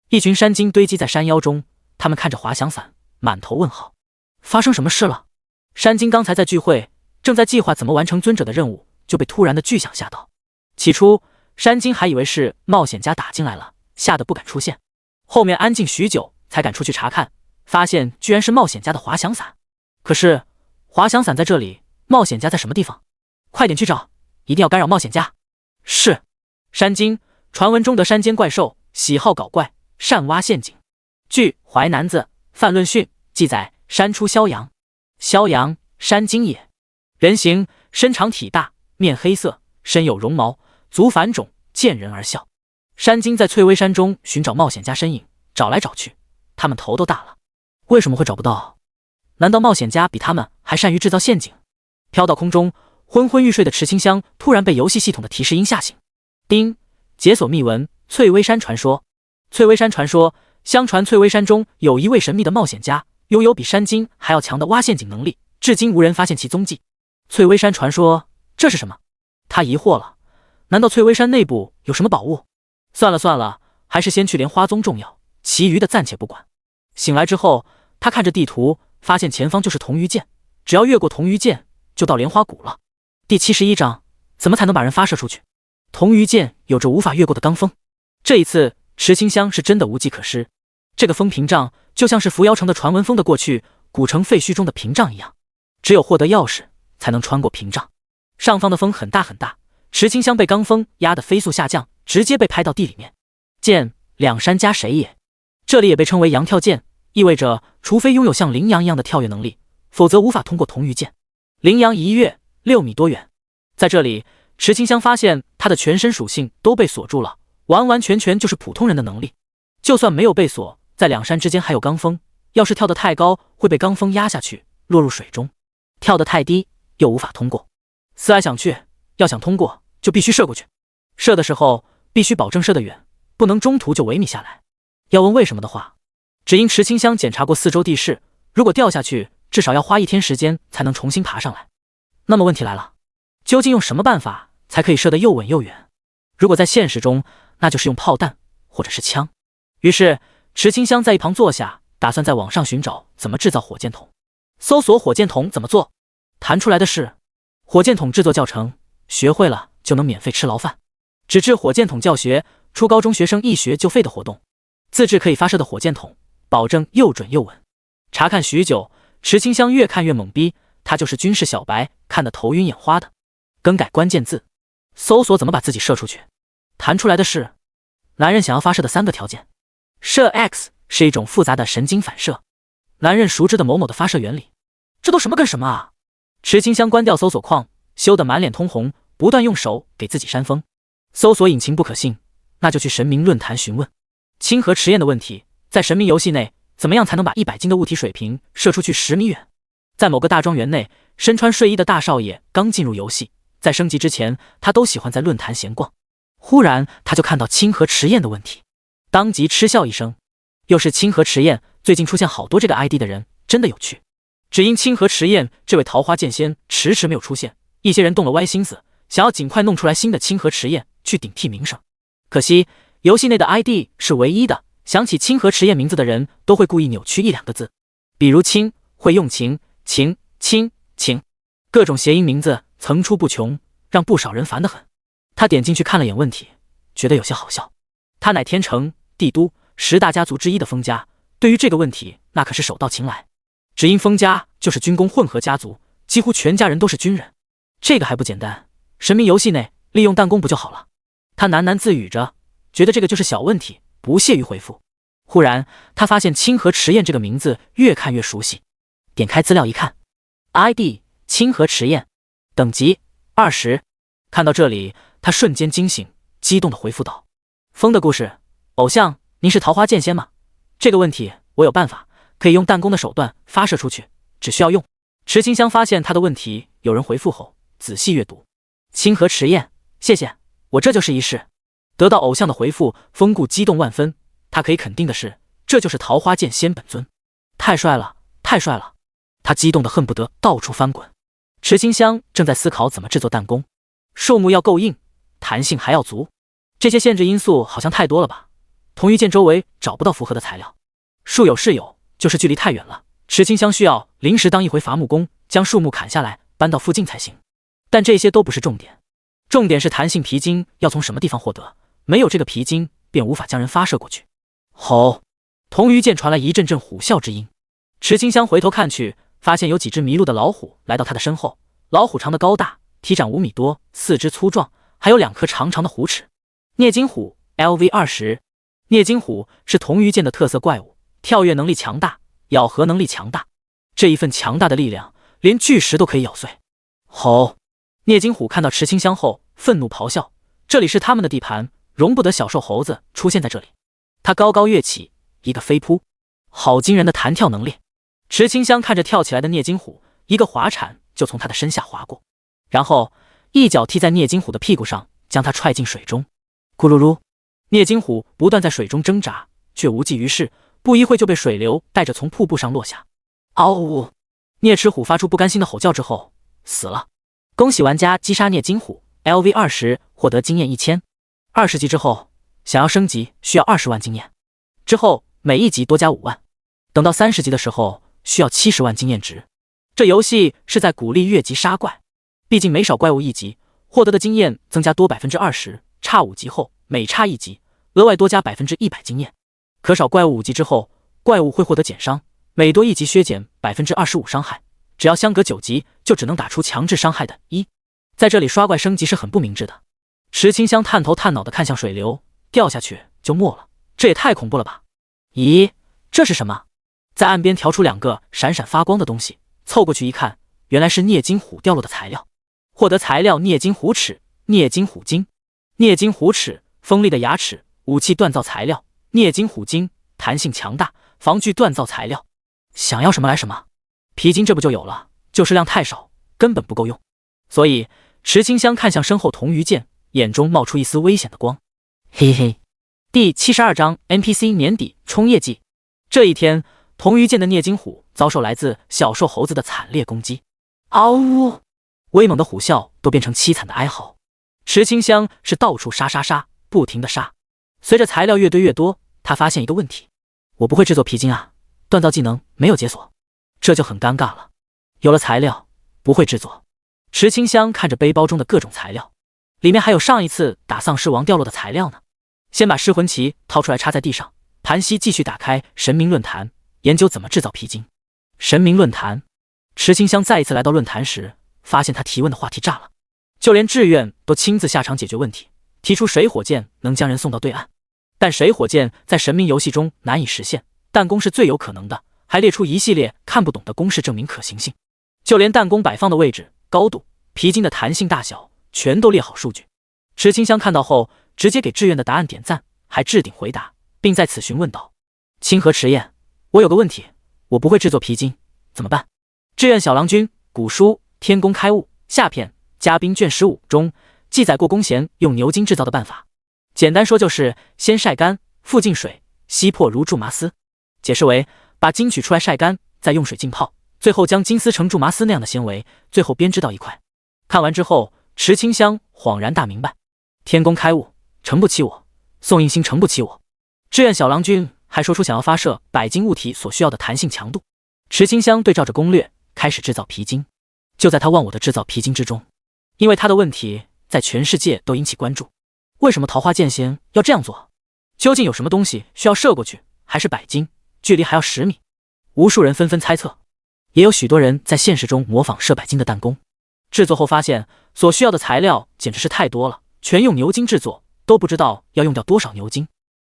一群山精堆积在山腰中，他们看着滑翔伞，满头问号。发生什么事了？山精刚才在聚会，正在计划怎么完成尊者的任务，就被突然的巨响吓到。起初，山精还以为是冒险家打进来了，吓得不敢出现。后面安静许久，才敢出去查看，发现居然是冒险家的滑翔伞。可是，滑翔伞在这里，冒险家在什么地方？快点去找，一定要干扰冒险家。是。山精，传闻中的山间怪兽，喜好搞怪，善挖陷阱。据《淮南子·范论训》记载，山出萧阳，萧阳，山精也。人形，身长体大，面黑色，身有绒毛，足反种，见人而笑。山精在翠微山中寻找冒险家身影，找来找去，他们头都大了。为什么会找不到？难道冒险家比他们还善于制造陷阱？飘到空中，昏昏欲睡的池清香突然被游戏系统的提示音吓醒。叮！解锁秘闻：翠微山传说。翠微山传说，相传翠微山中有一位神秘的冒险家，拥有比山精还要强的挖陷阱能力，至今无人发现其踪迹。翠微山传说，这是什么？他疑惑了，难道翠微山内部有什么宝物？算了，还是先去莲花宗重要。其余的暂且不管。醒来之后，他看着地图，发现前方就是铜鱼涧，只要越过铜鱼涧，就到莲花谷了。第71章，怎么才能把人发射出去？铜鱼涧有着无法越过的罡风，这一次池清香是真的无计可施。这个风屏障就像是扶摇城的传闻封的过去古城废墟中的屏障一样，只有获得钥匙才能穿过屏障。上方的风很大很大，池清香被罡风压得飞速下降，直接被拍到地里面。剑两山加谁也，这里也被称为羊跳剑，意味着除非拥有像羚羊一样的跳跃能力，否则无法通过铜鱼涧。羚羊一跃6米多远，在这里池清香发现他的全身属性都被锁住了，完完全全就是普通人的能力。就算没有被锁，在两山之间还有罡风，要是跳得太高会被罡风压下去，落入水中；跳得太低又无法通过。思来想去，要想通过就必须射过去，射的时候必须保证射得远，不能中途就萎靡下来。要问为什么的话，只因池清香检查过四周地势，如果掉下去至少要花1天时间才能重新爬上来。那么问题来了，究竟用什么办法才可以射得又稳又远？如果在现实中，那就是用炮弹或者是枪。于是池清香在一旁坐下，打算在网上寻找怎么制造火箭筒。搜索火箭筒怎么做，弹出来的是火箭筒制作教程，学会了就能免费吃牢饭。纸质火箭筒教学，初高中学生一学就废的活动。自制可以发射的火箭筒，保证又准又稳。查看许久，池清香越看越懵逼，他就是军事小白，看得头晕眼花的。更改关键字，搜索怎么把自己射出去，弹出来的是男人想要发射的3个条件。射 X 是一种复杂的神经反射，男人熟知的某某的发射原理。这都什么跟什么啊？池清香关掉搜索框，羞得满脸通红，不断用手给自己扇风。搜索引擎不可信，那就去神明论坛询问。清河池验的问题，在神明游戏内，怎么样才能把100斤的物体水平射出去10米远？在某个大庄园内，身穿睡衣的大少爷刚进入游戏，在升级之前，他都喜欢在论坛闲逛。忽然，他就看到清河池验的问题，当即嗤笑一声。又是清河池验，最近出现好多这个 ID 的人，真的有趣。只因清河池验这位桃花剑仙迟迟没有出现，一些人动了歪心思，想要尽快弄出来新的清河池验去顶替名声。可惜游戏内的 ID 是唯一的，想起清河池验名字的人都会故意扭曲1-2个字，比如清会用情、情、亲、情，各种谐音名字层出不穷，让不少人烦得很。他点进去看了眼问题，觉得有些好笑。他乃天成、帝都10大家族之一的封家，对于这个问题那可是手到擒来。只因封家就是军工混合家族，几乎全家人都是军人，这个还不简单，神明游戏内利用弹弓不就好了？他喃喃自语着，觉得这个就是小问题，不屑于回复。忽然他发现清河池验这个名字越看越熟悉，点开资料一看， ID 清河池验，等级20。看到这里他瞬间惊醒，激动地回复道：风的故事，偶像，您是桃花剑仙吗？这个问题我有办法，可以用弹弓的手段发射出去，只需要用。池清香发现他的问题有人回复后，仔细阅读。清河池验，谢谢，我这就试一试。得到偶像的回复，风顾激动万分。他可以肯定的是，这就是桃花剑仙本尊，太帅了，太帅了！他激动得恨不得到处翻滚。池清香正在思考怎么制作弹弓，树木要够硬，弹性还要足，这些限制因素好像太多了吧？铜鱼涧周围找不到符合的材料，树有是有，就是距离太远了。池清香需要临时当一回伐木工，将树木砍下来搬到附近才行。但这些都不是重点，重点是弹性皮筋要从什么地方获得，没有这个皮筋便无法将人发射过去。吼！铜鱼涧传来一阵阵虎啸之音。池清香回头看去，发现有几只迷路的老虎来到他的身后。老虎长得高大，体长5米多，四肢粗壮，还有2颗长长的虎齿。镍金虎 LV20。镍金虎是铜鱼涧的特色怪物，跳跃能力强大，咬合能力强大。这一份强大的力量，连巨石都可以咬碎。吼！镍金虎看到池清香后，愤怒咆哮。这里是他们的地盘，容不得小兽猴子出现在这里。他高高跃起，一个飞扑，好惊人的弹跳能力！池清香看着跳起来的镍金虎，一个滑铲就从他的身下滑过，然后一脚踢在镍金虎的屁股上，将他踹进水中。咕噜噜，镍金虎不断在水中挣扎，却无济于事，不一会就被水流带着从瀑布上落下。嗷呜！镍齿虎发出不甘心的吼叫之后死了。恭喜玩家击杀镍金虎 LV20，获得经验1000。20级之后，想要升级需要20万经验。之后每一级多加5万。等到30级的时候，需要70万经验值。这游戏是在鼓励越级杀怪，毕竟每少怪物1级，获得的经验增加多 20%， 差5级后每差1级，额外多加 100% 经验。可少怪物5级之后，怪物会获得减伤，每多1级削减 25% 伤害，只要相隔9级就只能打出强制伤害的1。在这里刷怪升级是很不明智的。池清香探头探脑地看向水流，掉下去就没了，这也太恐怖了吧！咦，这是什么？在岸边调出2个闪闪发光的东西，凑过去一看，原来是镍金虎掉落的材料。获得材料镍金虎齿、镍金虎筋。镍金虎齿，锋利的牙齿，武器锻造材料；镍金虎筋，弹性强大，防具锻造材料。想要什么来什么，皮筋这不就有了，就是量太少，根本不够用。所以池清香看向身后铜鱼剑，眼中冒出一丝危险的光。嘿嘿。第72章 NPC 年底冲业绩。这一天，铜鱼剑的镍金虎遭受来自小兽猴子的惨烈攻击。嗷呜！威猛的虎啸都变成凄惨的哀嚎。池清香是到处杀，不停的杀。随着材料越堆越多，他发现一个问题：我不会制作皮筋啊，锻造技能没有解锁，这就很尴尬了。有了材料，不会制作。池清香看着背包中的各种材料，里面还有上一次打丧尸王掉落的材料呢。先把噬魂旗掏出来插在地上，盘膝继续打开神明论坛，研究怎么制造皮筋。神明论坛，池清香再一次来到论坛时，发现他提问的话题炸了，就连志愿都亲自下场解决问题，提出水火箭能将人送到对岸。但水火箭在神明游戏中难以实现，弹弓是最有可能的，还列出一系列看不懂的公式证明可行性。就连弹弓摆放的位置、高度、皮筋的弹性大小，全都列好数据。池清香看到后，直接给志愿的答案点赞，还置顶回答，并在此询问道：清河迟彦，我有个问题，我不会制作皮筋，怎么办？志愿小郎君古书天工开物下片嘉宾卷15中记载过弓弦用牛筋制造的办法，简单说就是先晒干，复进水，吸破如苎麻丝。解释为把筋取出来晒干，再用水浸泡，最后将筋丝成苎麻丝那样的纤维，最后编织到一块。看完之后，池清香恍然大明白，天工开物，诚不欺我，宋应星诚不欺我。志愿小郎君还说出想要发射百斤物体所需要的弹性强度。池清香对照着攻略开始制造皮筋。就在他忘我的制造皮筋之中，因为他的问题在全世界都引起关注。为什么桃花剑仙要这样做？究竟有什么东西需要射过去，还是百斤，距离还要10米？无数人纷纷猜测，也有许多人在现实中模仿射百斤的弹弓。制作后发现所需要的材料简直是太多了，全用牛筋制作，都不知道要用掉多少牛筋。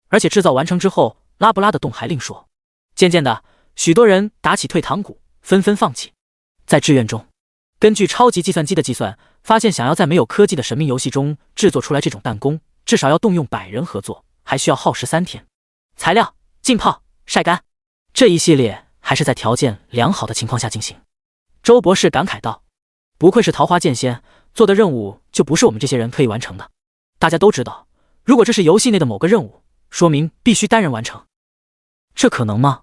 而且制造完成之后拉不拉得动还另说。渐渐的，许多人打起退堂鼓，纷纷放弃。在志愿中，根据超级计算机的计算，发现想要在没有科技的神明游戏中制作出来这种弹弓，至少要动用100人合作，还需要耗时3天。材料、浸泡、晒干，这一系列还是在条件良好的情况下进行。周博士感慨道：不愧是桃花剑仙，做的任务就不是我们这些人可以完成的。大家都知道，如果这是游戏内的某个任务，说明必须单人完成。这可能吗？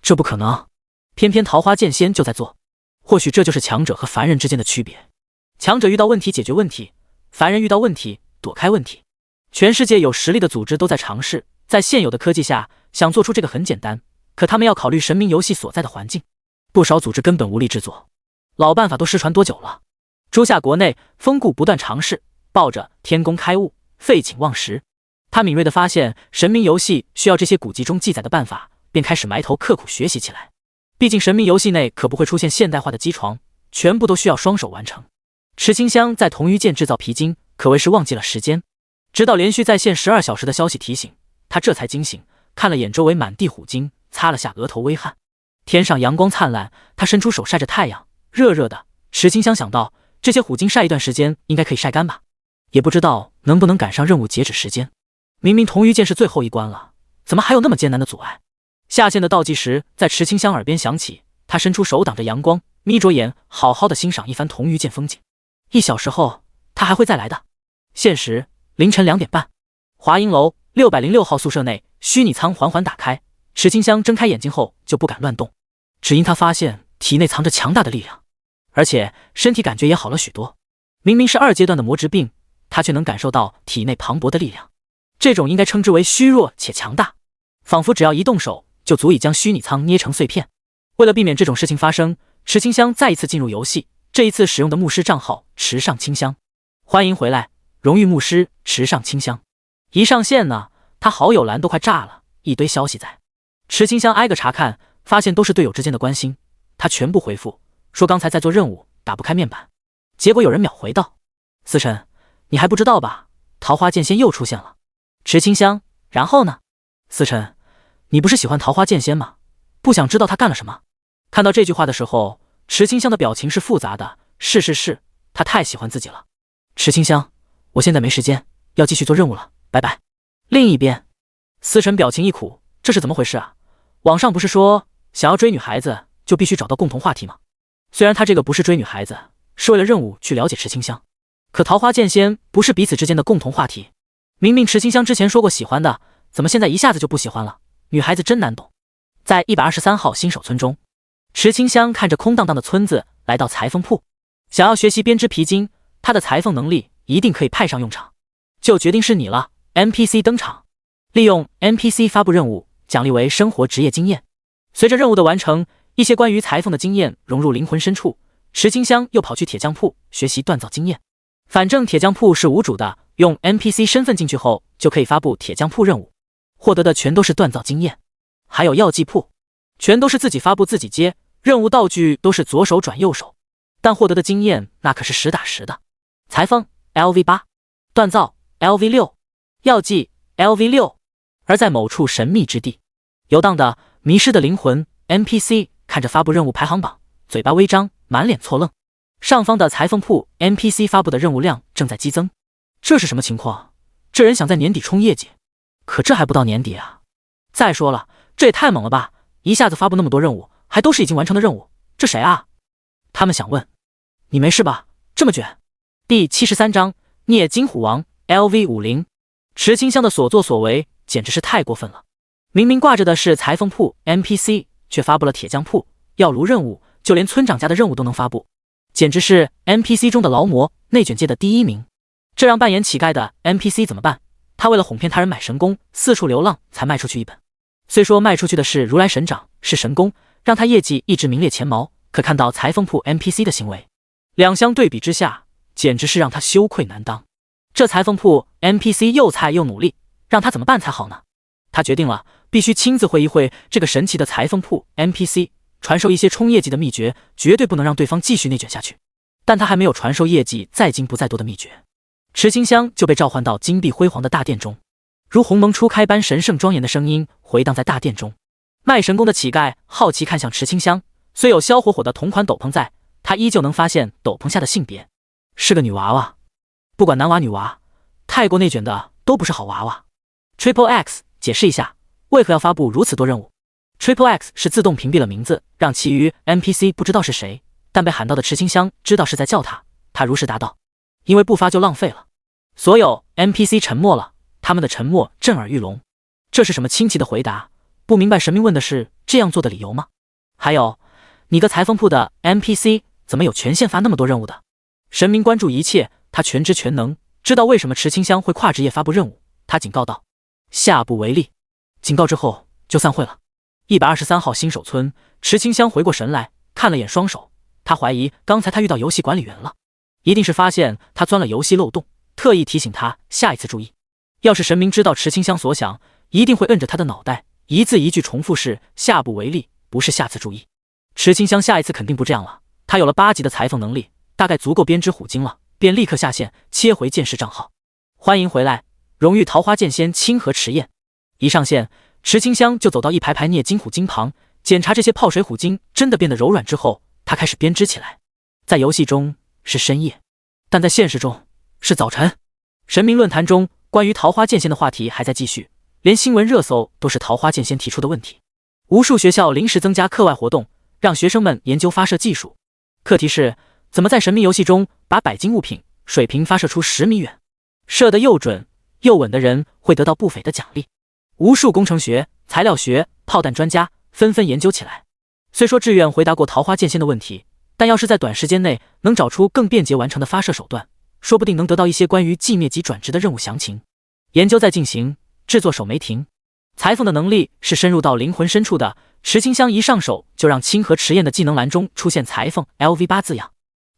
这不可能，偏偏桃花剑仙就在做。或许这就是强者和凡人之间的区别。强者遇到问题解决问题，凡人遇到问题躲开问题。全世界有实力的组织都在尝试，在现有的科技下想做出这个很简单，可他们要考虑神明游戏所在的环境，不少组织根本无力制作。老办法都失传多久了？诸夏国内风顾不断尝试，抱着天工开物，废寝忘食。他敏锐地发现神明游戏需要这些古籍中记载的办法，便开始埋头刻苦学习起来。毕竟神明游戏内可不会出现现代化的机床，全部都需要双手完成。池清香在铜鱼剑制造皮筋，可谓是忘记了时间。直到连续在线12小时的消息提醒，他这才惊醒，看了眼周围满地虎筋，擦了下额头微汗。天上阳光灿烂，他伸出手晒着太阳，热热的。池清香想到，这些虎筋晒一段时间应该可以晒干吧，也不知道能不能赶上任务截止时间。明明铜鱼剑是最后一关了，怎么还有那么艰难的阻碍？下线的倒计时在池清香耳边响起，他伸出手挡着阳光，眯着眼好好的欣赏一番铜鱼剑风景。1小时后他还会再来的。现实凌晨2点半，华阴楼606号宿舍内，虚拟舱缓缓打开。池清香睁开眼睛后就不敢乱动，只因他发现体内藏着强大的力量，而且身体感觉也好了许多。明明是2阶段的魔质病，他却能感受到体内磅礴的力量，这种应该称之为虚弱且强大。仿佛只要一动手就足以将虚拟舱捏成碎片。为了避免这种事情发生，池清香再一次进入游戏，这一次使用的牧师账号池上清香。欢迎回来，荣誉牧师池上清香。一上线呢，他好友栏都快炸了，一堆消息在。池清香挨个查看，发现都是队友之间的关心，他全部回复，说刚才在做任务，打不开面板。结果有人秒回道：思辰，你还不知道吧？桃花剑仙又出现了。池清香，然后呢？思辰，你不是喜欢桃花剑仙吗？不想知道他干了什么？看到这句话的时候，池清香的表情是复杂的。是，他太喜欢自己了。池清香，我现在没时间，要继续做任务了，拜拜。另一边，思辰表情一苦，这是怎么回事啊？网上不是说想要追女孩子就必须找到共同话题吗？虽然他这个不是追女孩子，是为了任务去了解池清香，可桃花剑仙不是彼此之间的共同话题。明明池清香之前说过喜欢的，怎么现在一下子就不喜欢了？女孩子真难懂。在123号新手村中，池清香看着空荡荡的村子，来到裁缝铺，想要学习编织皮筋，她的裁缝能力一定可以派上用场。就决定是你了。 NPC 登场，利用 NPC 发布任务，奖励为生活职业经验。随着任务的完成，一些关于裁缝的经验融入灵魂深处，池清香又跑去铁匠铺学习锻造经验。反正铁匠铺是无主的，用 NPC 身份进去后就可以发布铁匠铺任务，获得的全都是锻造经验。还有药剂铺，全都是自己发布自己接，任务道具都是左手转右手，但获得的经验那可是实打实的。裁缝 LV8， 锻造 LV6， 药剂 LV6。 而在某处神秘之地，游荡的迷失的灵魂 NPC 看着发布任务排行榜，嘴巴微张，满脸错愣。上方的裁缝铺 NPC 发布的任务量正在激增，这是什么情况？这人想在年底冲业绩，可这还不到年底啊！再说了，这也太猛了吧，一下子发布那么多任务，还都是已经完成的任务，这谁啊？他们想问。你没事吧？这么卷。第73章聂金虎王 LV50。 池清香的所作所为简直是太过分了，明明挂着的是裁缝铺 NPC， 却发布了铁匠铺、药炉任务，就连村长家的任务都能发布，简直是 NPC 中的劳模，内卷界的第一名。这让扮演乞丐的 NPC 怎么办？他为了哄骗他人买神功，四处流浪才卖出去一本。虽说卖出去的是如来神掌，是神功，让他业绩一直名列前茅，可看到裁缝铺 NPC 的行为，两相对比之下，简直是让他羞愧难当。这裁缝铺 NPC 又菜又努力，让他怎么办才好呢？他决定了，必须亲自会一会这个神奇的裁缝铺 NPC， 传授一些冲业绩的秘诀，绝对不能让对方继续内卷下去。但他还没有传授业绩再精不在多的秘诀，池清香就被召唤到金碧辉煌的大殿中，如鸿蒙初开般神圣庄严的声音回荡在大殿中。卖神功的乞丐好奇看向池清香，虽有消火火的同款斗篷在，他依旧能发现斗篷下的性别是个女娃娃。不管男娃女娃，太过内卷的都不是好娃娃。Triple X 解释一下，为何要发布如此多任务。 Triple X 是自动屏蔽了名字，让其余 NPC 不知道是谁，但被喊到的池清香知道是在叫他，他如实答道：因为不发就浪费了。所有 NPC 沉默了，他们的沉默震耳欲聋。这是什么清奇的回答？不明白神明问的是这样做的理由吗？还有，你个裁缝铺的 NPC 怎么有权限发那么多任务的？神明关注一切，他全知全能，知道为什么池清香会跨职业发布任务。他警告道：下不为例。警告之后就散会了。123号新手村，池清香回过神来，看了眼双手，他怀疑刚才他遇到游戏管理员了，一定是发现他钻了游戏漏洞，特意提醒他下一次注意。要是神明知道池清香所想，一定会摁着他的脑袋，一字一句重复是下不为例，不是下次注意。池清香下一次肯定不这样了，他有了8级的裁缝能力，大概足够编织虎鲸了，便立刻下线，切回剑士账号。欢迎回来，荣誉桃花剑仙清河池燕。一上线，池清香就走到一排排镍金虎鲸旁，检查这些泡水虎鲸真的变得柔软之后，他开始编织起来。在游戏中是深夜，但在现实中是早晨。神明论坛中关于桃花剑仙的话题还在继续，连新闻热搜都是桃花剑仙提出的问题。无数学校临时增加课外活动，让学生们研究发射技术。课题是怎么在神明游戏中把100斤物品水平发射出10米远，射得又准又稳的人会得到不菲的奖励。无数工程学、材料学、炮弹专家纷纷研究起来。虽说志愿回答过桃花剑仙的问题，但要是在短时间内能找出更便捷完成的发射手段，说不定能得到一些关于寂灭级转职的任务详情。研究在进行，制作手没停。裁缝的能力是深入到灵魂深处的，池清香一上手就让清河迟彦的技能栏中出现裁缝 LV8 字样。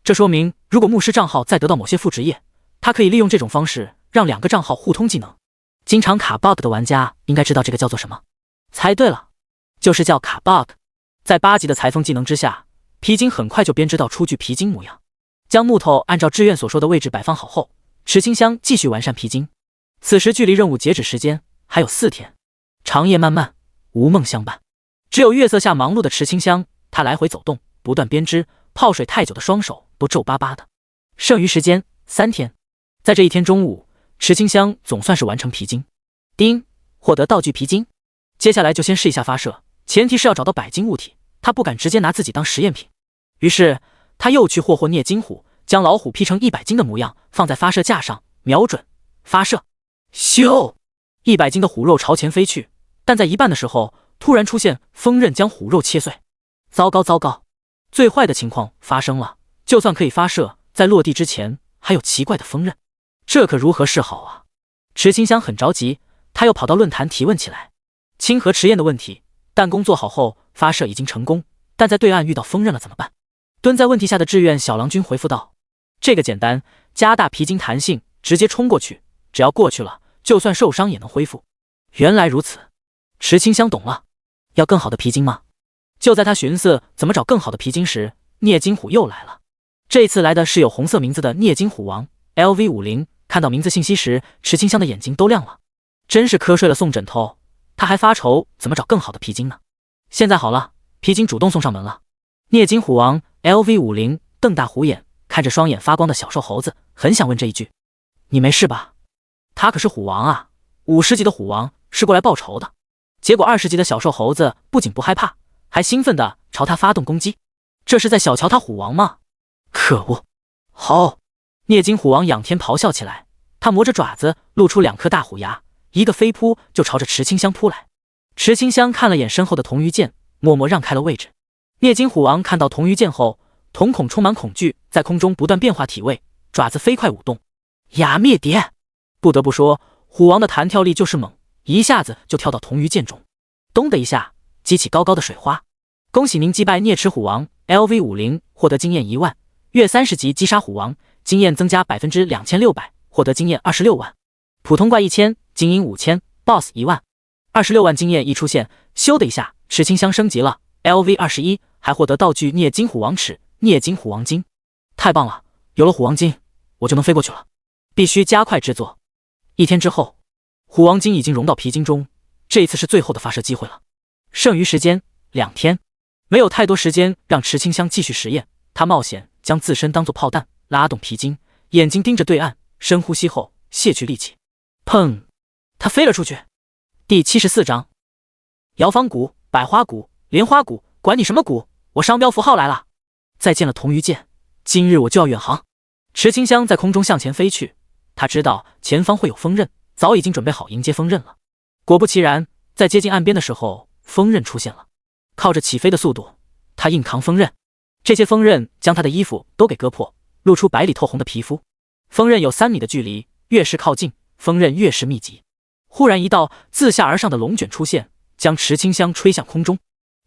这说明，如果牧师账号再得到某些副职业，他可以利用这种方式让2个账号互通技能。经常卡 bug 的玩家应该知道这个叫做什么？猜对了，就是叫卡 bug。在8级的裁缝技能之下，皮筋很快就编织到出具皮筋模样。将木头按照志愿所说的位置摆放好后，池清香继续完善皮筋。此时距离任务截止时间还有4天。长夜漫漫，无梦相伴，只有月色下忙碌的池清香，她来回走动，不断编织，泡水太久的双手都皱巴巴的。剩余时间3天，在这一天中午，池清香总算是完成皮筋。丁，获得道具皮筋。接下来就先试一下发射，前提是要找到百金物体，他不敢直接拿自己当实验品。于是他又去霍霍聂金虎，将老虎劈成100斤的模样放在发射架上，瞄准发射。咻！100斤的虎肉朝前飞去，但在一半的时候，突然出现锋刃将虎肉切碎。糟糕糟糕！最坏的情况发生了，就算可以发射，在落地之前还有奇怪的锋刃，这可如何是好啊？池清香很着急，他又跑到论坛提问起来。清河迟彦的问题，弹弓做好后发射已经成功，但在对岸遇到锋刃了怎么办？蹲在问题下的志愿小郎君回复道：这个简单，加大皮筋弹性，直接冲过去，只要过去了，就算受伤也能恢复。原来如此，池清香懂了。要更好的皮筋吗？就在他寻思怎么找更好的皮筋时，聂金虎又来了。这次来的是有红色名字的聂金虎王 LV50。看到名字信息时，池清香的眼睛都亮了。真是瞌睡了送枕头，他还发愁怎么找更好的皮筋呢。现在好了，皮筋主动送上门了。聂金虎王 LV50 瞪大虎眼，看着双眼发光的小瘦猴子，很想问这一句：你没事吧？他可是虎王啊，50级的虎王，是过来报仇的。结果20级的小瘦猴子不仅不害怕，还兴奋地朝他发动攻击。这是在小瞧他虎王吗？可恶！吼！聂金虎王仰天咆哮起来，他磨着爪子，露出2颗大虎牙，一个飞扑就朝着池清香扑来。池清香看了眼身后的铜鱼剑，默默让开了位置。聂金虎王看到铜鱼剑后，瞳孔充满恐惧，在空中不断变化体位，爪子飞快舞动。雅灭蝶！不得不说，虎王的弹跳力就是猛，一下子就跳到铜鱼剑中，咚的一下激起高高的水花。恭喜您击败聂池虎王 LV50，获得经验1万，月30级击杀虎王，经验增加2600%，获得经验26万。普通怪1000，精英5000， BOSS 1万。26万经验一出现，咻的一下，池清香升级了 LV21，还获得道具聂金虎王尺、聂金虎王金。太棒了，有了虎王金，我就能飞过去了。必须加快制作。1天之后，虎王金已经融到皮筋中，这一次是最后的发射机会了。剩余时间2天，没有太多时间让池清香继续实验，他冒险将自身当作炮弹，拉动皮筋，眼睛盯着对岸，深呼吸后卸去力气。砰！他飞了出去。第74章，摇坊谷、百花谷、莲花谷，管你什么谷，我商标符号来了。再见了铜鱼剑，今日我就要远航。池清香在空中向前飞去，他知道前方会有锋刃，早已经准备好迎接锋刃了。果不其然，在接近岸边的时候，锋刃出现了。靠着起飞的速度，他硬扛锋刃，这些锋刃将他的衣服都给割破，露出白里透红的皮肤。锋刃有3米的距离，越是靠近，锋刃越是密集。忽然一道自下而上的龙卷出现，将池清香吹向空中。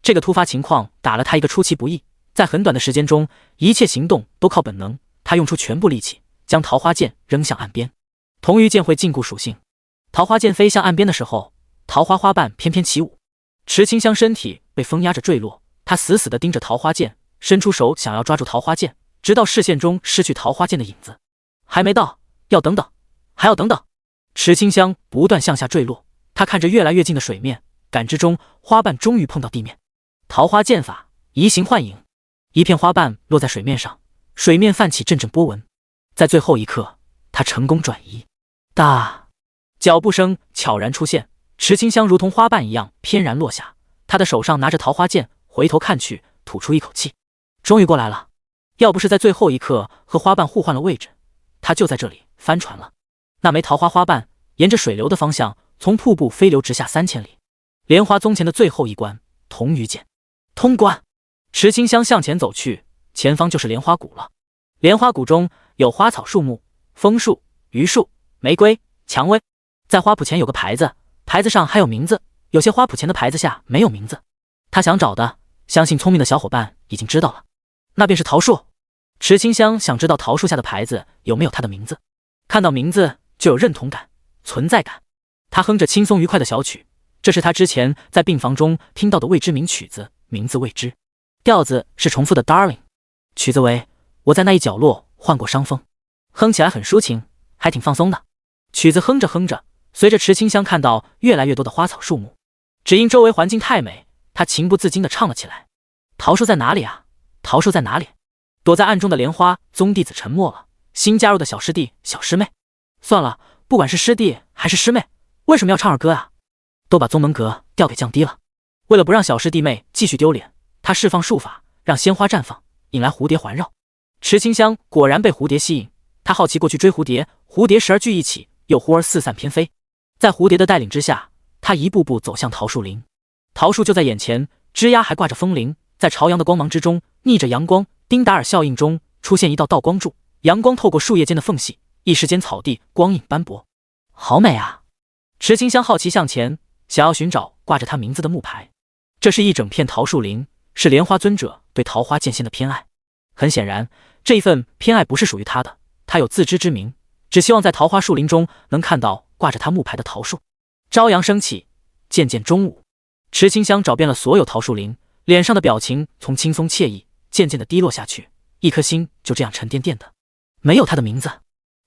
这个突发情况打了他一个出其不意，在很短的时间中，一切行动都靠本能。他用出全部力气，将桃花剑扔向岸边。铜鱼剑会禁锢属性，桃花剑飞向岸边的时候，桃花花瓣翩翩起舞。池清香身体被风压着坠落，他死死地盯着桃花剑，伸出手想要抓住桃花剑，直到视线中失去桃花剑的影子。还没到，要等等，还要等等。池清香不断向下坠落，他看着越来越近的水面，感知中花瓣终于碰到地面。桃花剑法移形换影，一片花瓣落在水面上，水面泛起阵阵波纹。在最后一刻，他成功转移。大脚步声悄然出现，池清香如同花瓣一样翩然落下，他的手上拿着桃花剑，回头看去，吐出一口气，终于过来了。要不是在最后一刻和花瓣互换了位置，他就在这里翻船了。那枚桃花花瓣沿着水流的方向，从瀑布飞流直下3000里。莲花宗前的最后一关，铜鱼剑通关。池清香向前走去，前方就是莲花谷了。莲花谷中有花草树木，枫树、榆树、玫瑰、蔷薇。在花圃前有个牌子，牌子上还有名字，有些花圃前的牌子下没有名字，他想找的，相信聪明的小伙伴已经知道了，那便是桃树。池清香想知道桃树下的牌子有没有他的名字，看到名字就有认同感、存在感。他哼着轻松愉快的小曲，这是他之前在病房中听到的未知名曲子，名字未知，调子是重复的 Darling， 曲子为我在那一角落患过伤风，哼起来很抒情，还挺放松的。曲子哼着哼着，随着池清香看到越来越多的花草树木，只因周围环境太美，他情不自禁地唱了起来。桃树在哪里啊？桃树在哪里？躲在暗中的莲花宗弟子沉默了，新加入的小师弟、小师妹，算了，不管是师弟还是师妹，为什么要唱儿歌啊？都把宗门格调给降低了。为了不让小师弟妹继续丢脸，他释放术法，让鲜花绽放，引来蝴蝶环绕。池清香果然被蝴蝶吸引，他好奇过去追蝴蝶，蝴蝶时而聚一起，又忽而四散偏飞。在蝴蝶的带领之下，他一步步走向桃树林。桃树就在眼前，枝桠还挂着风铃，在朝阳的光芒之中，逆着阳光，丁达尔效应中出现一道道光柱，阳光透过树叶间的缝隙，一时间草地光影斑驳，好美啊！池清香好奇向前，想要寻找挂着他名字的木牌。这是一整片桃树林，是莲花尊者对桃花剑仙的偏爱。很显然，这一份偏爱不是属于他的，他有自知之明，只希望在桃花树林中能看到挂着他木牌的桃树。朝阳升起，渐渐中午，池清香找遍了所有桃树林，脸上的表情从轻松惬意渐渐的低落下去，一颗心就这样沉甸甸的。没有他的名字，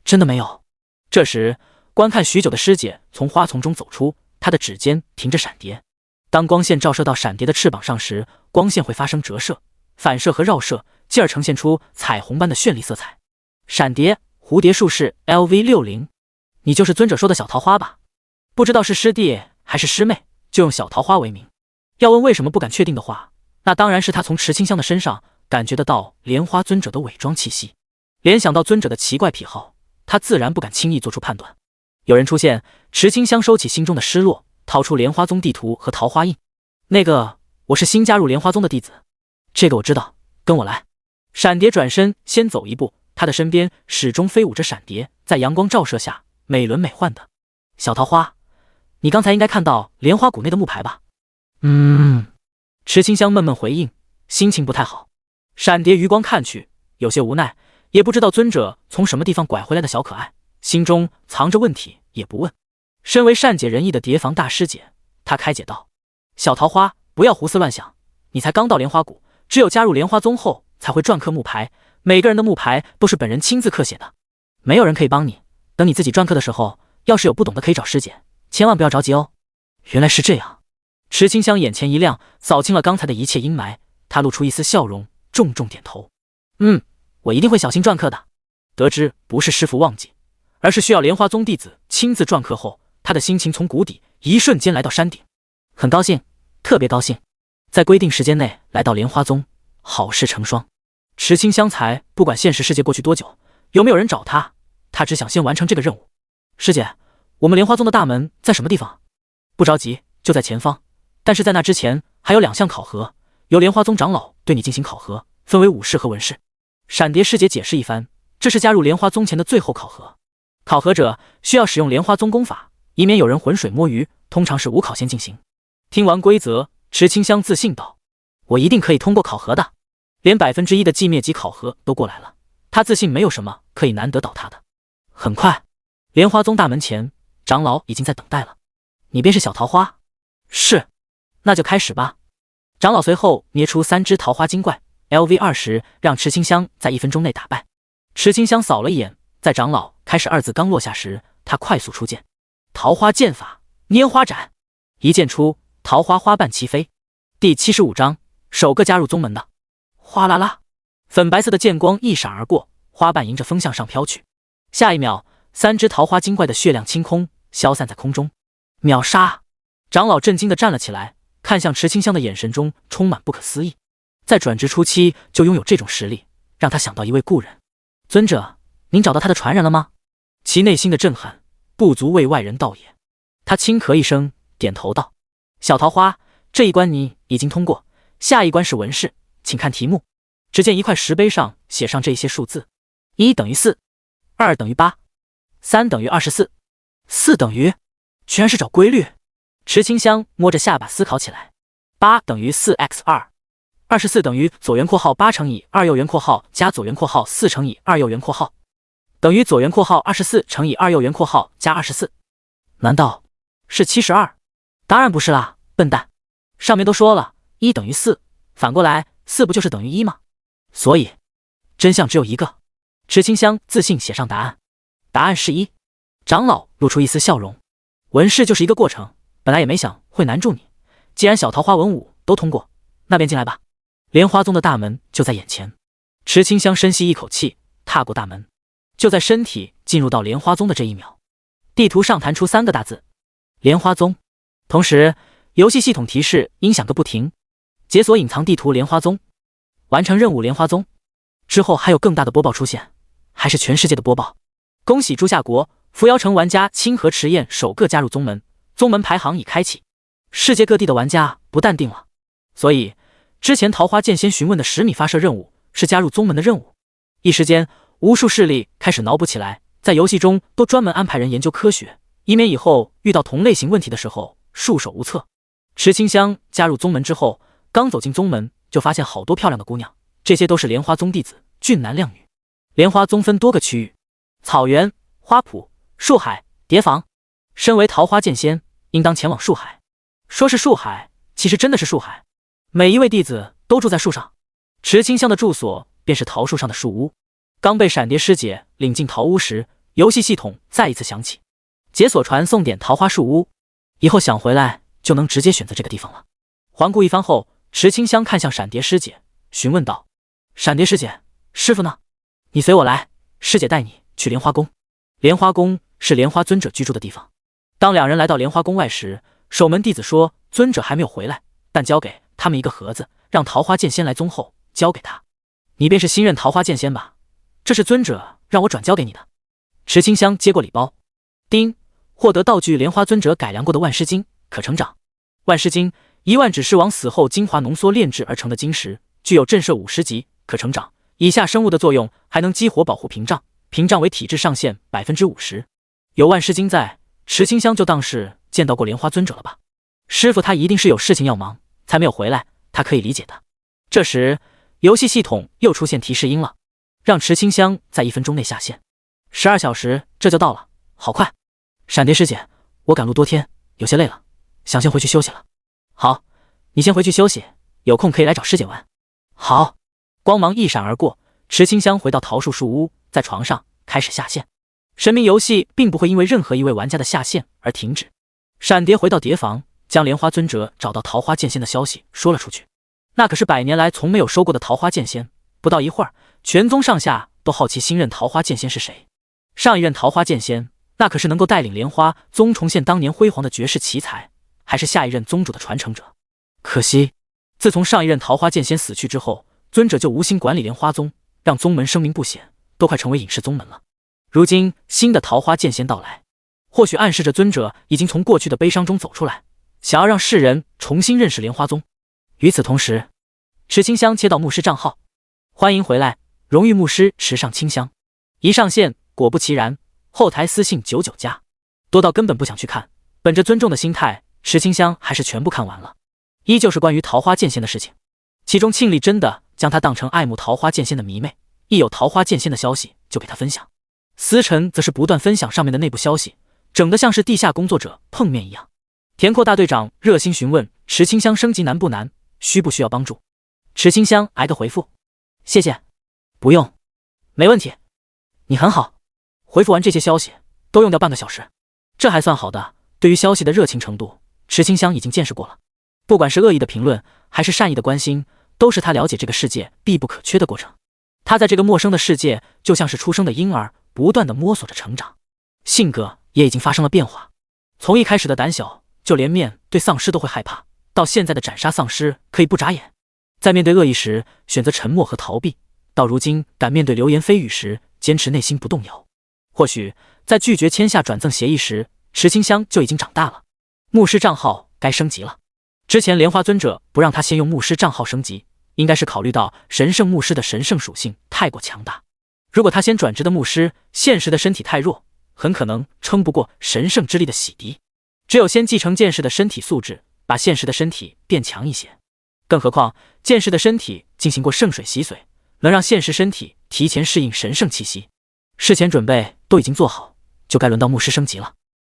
真的没有。这时，观看许久的师姐从花丛中走出，她的指尖停着闪蝶。当光线照射到闪蝶的翅膀上时，光线会发生折射、反射和绕射，进而呈现出彩虹般的绚丽色彩。闪蝶蝴蝶术士 LV60， 你就是尊者说的小桃花吧？不知道是师弟还是师妹，就用小桃花为名。要问为什么不敢确定的话，那当然是他从池清香的身上感觉得到莲花尊者的伪装气息，联想到尊者的奇怪癖好，他自然不敢轻易做出判断。有人出现，池清香收起心中的失落，掏出莲花宗地图和桃花印。那个，我是新加入莲花宗的弟子，这个我知道，跟我来。闪蝶转身先走一步，他的身边始终飞舞着闪蝶，在阳光照射下美轮美奂的。小桃花，你刚才应该看到莲花谷内的木牌吧？池清香闷闷回应，心情不太好。闪蝶余光看去，有些无奈，也不知道尊者从什么地方拐回来的小可爱，心中藏着问题也不问。身为善解人意的蝶房大师姐，她开解道：小桃花，不要胡思乱想，你才刚到莲花谷，只有加入莲花宗后才会篆刻木牌，每个人的木牌都是本人亲自刻写的，没有人可以帮你，等你自己篆刻的时候，要是有不懂的可以找师姐，千万不要着急哦。原来是这样。池清香眼前一亮，扫清了刚才的一切阴霾，她露出一丝笑容，重重点头。我一定会小心篆刻的。得知不是师父忘记，而是需要莲花宗弟子亲自篆刻后，他的心情从谷底一瞬间来到山顶。很高兴，特别高兴，在规定时间内来到莲花宗，好事成双。池清香才不管现实世界过去多久，有没有人找他，他只想先完成这个任务。师姐，我们莲花宗的大门在什么地方？不着急，就在前方，但是在那之前还有2项考核，由莲花宗长老对你进行考核，分为武士和文士。闪蝶师姐解释一番，这是加入莲花宗前的最后考核，考核者需要使用莲花宗功法，以免有人浑水摸鱼，通常是无考先进行。听完规则，池清香自信道：我一定可以通过考核的，连1%的寂灭级考核都过来了，他自信没有什么可以难得倒他的。很快，莲花宗大门前，长老已经在等待了。你便是小桃花？是，那就开始吧。长老随后捏出3只桃花精怪 LV20， 让池清香在1分钟内打败。池清香扫了一眼，在长老开始2字刚落下时，他快速出剑，桃花剑法拈花斩，一剑出，桃花花瓣齐飞。第75章，首个加入宗门的。哗啦啦，粉白色的剑光一闪而过，花瓣迎着风向上飘去。下一秒，3只桃花精怪的血量清空，消散在空中。秒杀！长老震惊地站了起来，看向池清香的眼神中充满不可思议。在转职初期就拥有这种实力，让他想到一位故人。尊者，您找到他的传人了吗？其内心的震撼不足为外人道也。他轻咳一声，点头道：小桃花，这一关你已经通过，下一关是文士，请看题目。只见一块石碑上写上这些数字：1等于4， 2等于8， 3等于24， 4等于……居然是找规律。池清香摸着下巴思考起来。8等于 4x2，24等于左圆括号8乘以2右圆括号加左圆括号4乘以2右圆括号，等于左圆括号24乘以2右圆括号加24。难道是72？当然不是啦，笨蛋！上面都说了1等于4，反过来4不就是等于1吗？所以真相只有一个。池清香自信写上答案，答案是1。长老露出一丝笑容，文试就是一个过程，本来也没想会难住你，既然小桃花文武都通过，那便进来吧。莲花宗的大门就在眼前。池清香深吸一口气，踏过大门。就在身体进入到莲花宗的这一秒，地图上弹出3个大字：莲花宗。同时游戏系统提示音响个不停，解锁隐藏地图莲花宗，完成任务莲花宗。之后还有更大的播报出现，还是全世界的播报。恭喜朱夏国、扶摇城玩家清河池燕首个加入宗门，宗门排行已开启。世界各地的玩家不淡定了，所以之前桃花剑仙询问的10米发射任务是加入宗门的任务。一时间无数势力开始脑补起来，在游戏中都专门安排人研究科学，以免以后遇到同类型问题的时候束手无策。池清香加入宗门之后，刚走进宗门就发现好多漂亮的姑娘，这些都是莲花宗弟子，俊男靓女。莲花宗分多个区域，草原、花圃、树海、蝶房。身为桃花剑仙，应当前往树海。说是树海，其实真的是树海，每一位弟子都住在树上。池清香的住所便是桃树上的树屋。刚被闪蝶师姐领进桃屋时，游戏系统再一次响起，解锁传送点桃花树屋，以后想回来就能直接选择这个地方了。环顾一番后，池清香看向闪蝶师姐，询问道：闪蝶师姐，师傅呢？你随我来，师姐带你去莲花宫。莲花宫是莲花尊者居住的地方。当两人来到莲花宫外时，守门弟子说尊者还没有回来，但交给他们一个盒子，让桃花剑仙来宗后交给他。你便是新任桃花剑仙吧？这是尊者让我转交给你的。池清香接过礼包，丁，获得道具莲花尊者改良过的万尸晶，可成长。万尸晶1万指狮王死后精华浓缩炼制而成的晶石，具有震慑50级，可成长。以下生物的作用还能激活保护屏障，屏障为体质上限 50%。 有万尸晶在，池清香就当是见到过莲花尊者了吧。师傅他一定是有事情要忙，才没有回来，他可以理解的。这时游戏系统又出现提示音了，让池清香在1分钟内下线，12小时这就到了，好快。闪蝶师姐，我赶路多天，有些累了，想先回去休息了。好，你先回去休息，有空可以来找师姐玩。好。光芒一闪而过，池清香回到桃树树屋，在床上开始下线。神明游戏并不会因为任何一位玩家的下线而停止。闪蝶回到蝶房，将莲花尊者找到桃花剑仙的消息说了出去。那可是100年来从没有收过的桃花剑仙，不到一会儿，全宗上下都好奇新任桃花剑仙是谁。上一任桃花剑仙，那可是能够带领莲花宗重现当年辉煌的绝世奇才，还是下一任宗主的传承者。可惜，自从上一任桃花剑仙死去之后，尊者就无心管理莲花宗，让宗门声名不显，都快成为隐世宗门了。如今新的桃花剑仙到来，或许暗示着尊者已经从过去的悲伤中走出来，想要让世人重新认识莲花宗。与此同时，池清香切到牧师账号，欢迎回来，荣誉牧师池上清香。一上线，果不其然，后台私信99+，多到根本不想去看。本着尊重的心态，池清香还是全部看完了，依旧是关于桃花剑仙的事情。其中庆历真的将他当成爱慕桃花剑仙的迷妹，一有桃花剑仙的消息就给他分享。司晨则是不断分享上面的内部消息，整得像是地下工作者碰面一样。田阔大队长热心询问池清香升级难不难，需不需要帮助。池清香挨个回复，谢谢，不用，没问题，你很好。回复完这些消息都用掉半个小时，这还算好的。对于消息的热情程度，池清香已经见识过了。不管是恶意的评论还是善意的关心，都是他了解这个世界必不可缺的过程。他在这个陌生的世界就像是出生的婴儿，不断的摸索着成长，性格也已经发生了变化。从一开始的胆小，就连面对丧尸都会害怕，到现在的斩杀丧尸可以不眨眼，在面对恶意时选择沉默和逃避，到如今敢面对流言蜚语时坚持内心不动摇。或许在拒绝签下转赠协议时，池清香就已经长大了。牧师账号该升级了。之前莲花尊者不让他先用牧师账号升级，应该是考虑到神圣牧师的神圣属性太过强大。如果他先转职的牧师现实的身体太弱，很可能撑不过神圣之力的洗涤。只有先继承剑士的身体素质，把现实的身体变强一些。更何况剑士的身体进行过圣水洗髓，能让现实身体提前适应神圣气息。事前准备都已经做好，就该轮到牧师升级了。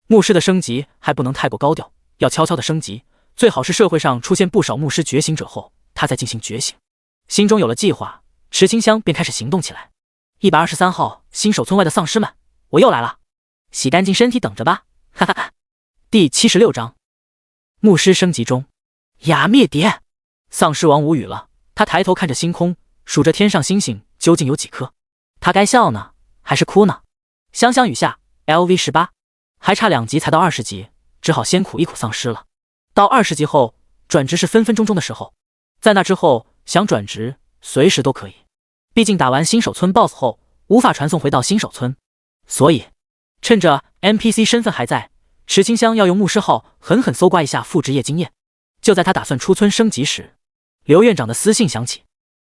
牧师的升级还不能太过高调，要悄悄的升级，最好是社会上出现不少牧师觉醒者后，他再进行觉醒。心中有了计划，池清香便开始行动起来。123号新手村外的丧尸们，我又来了，洗干净身体等着吧，哈哈哈。第76章，牧师升级中。雅灭蝶，丧尸王无语了，他抬头看着星空，数着天上星星究竟有几颗。他该笑呢，还是哭呢？香香雨下 LV18，还差2级才到20级，只好先苦一苦丧尸了。到20级后，转职是分分钟钟的时候，在那之后想转职随时都可以。毕竟打完新手村 BOSS 后，无法传送回到新手村，所以趁着 NPC 身份还在，池清香要用牧师号狠狠搜刮一下副职业经验。就在他打算出村升级时，刘院长的私信响起，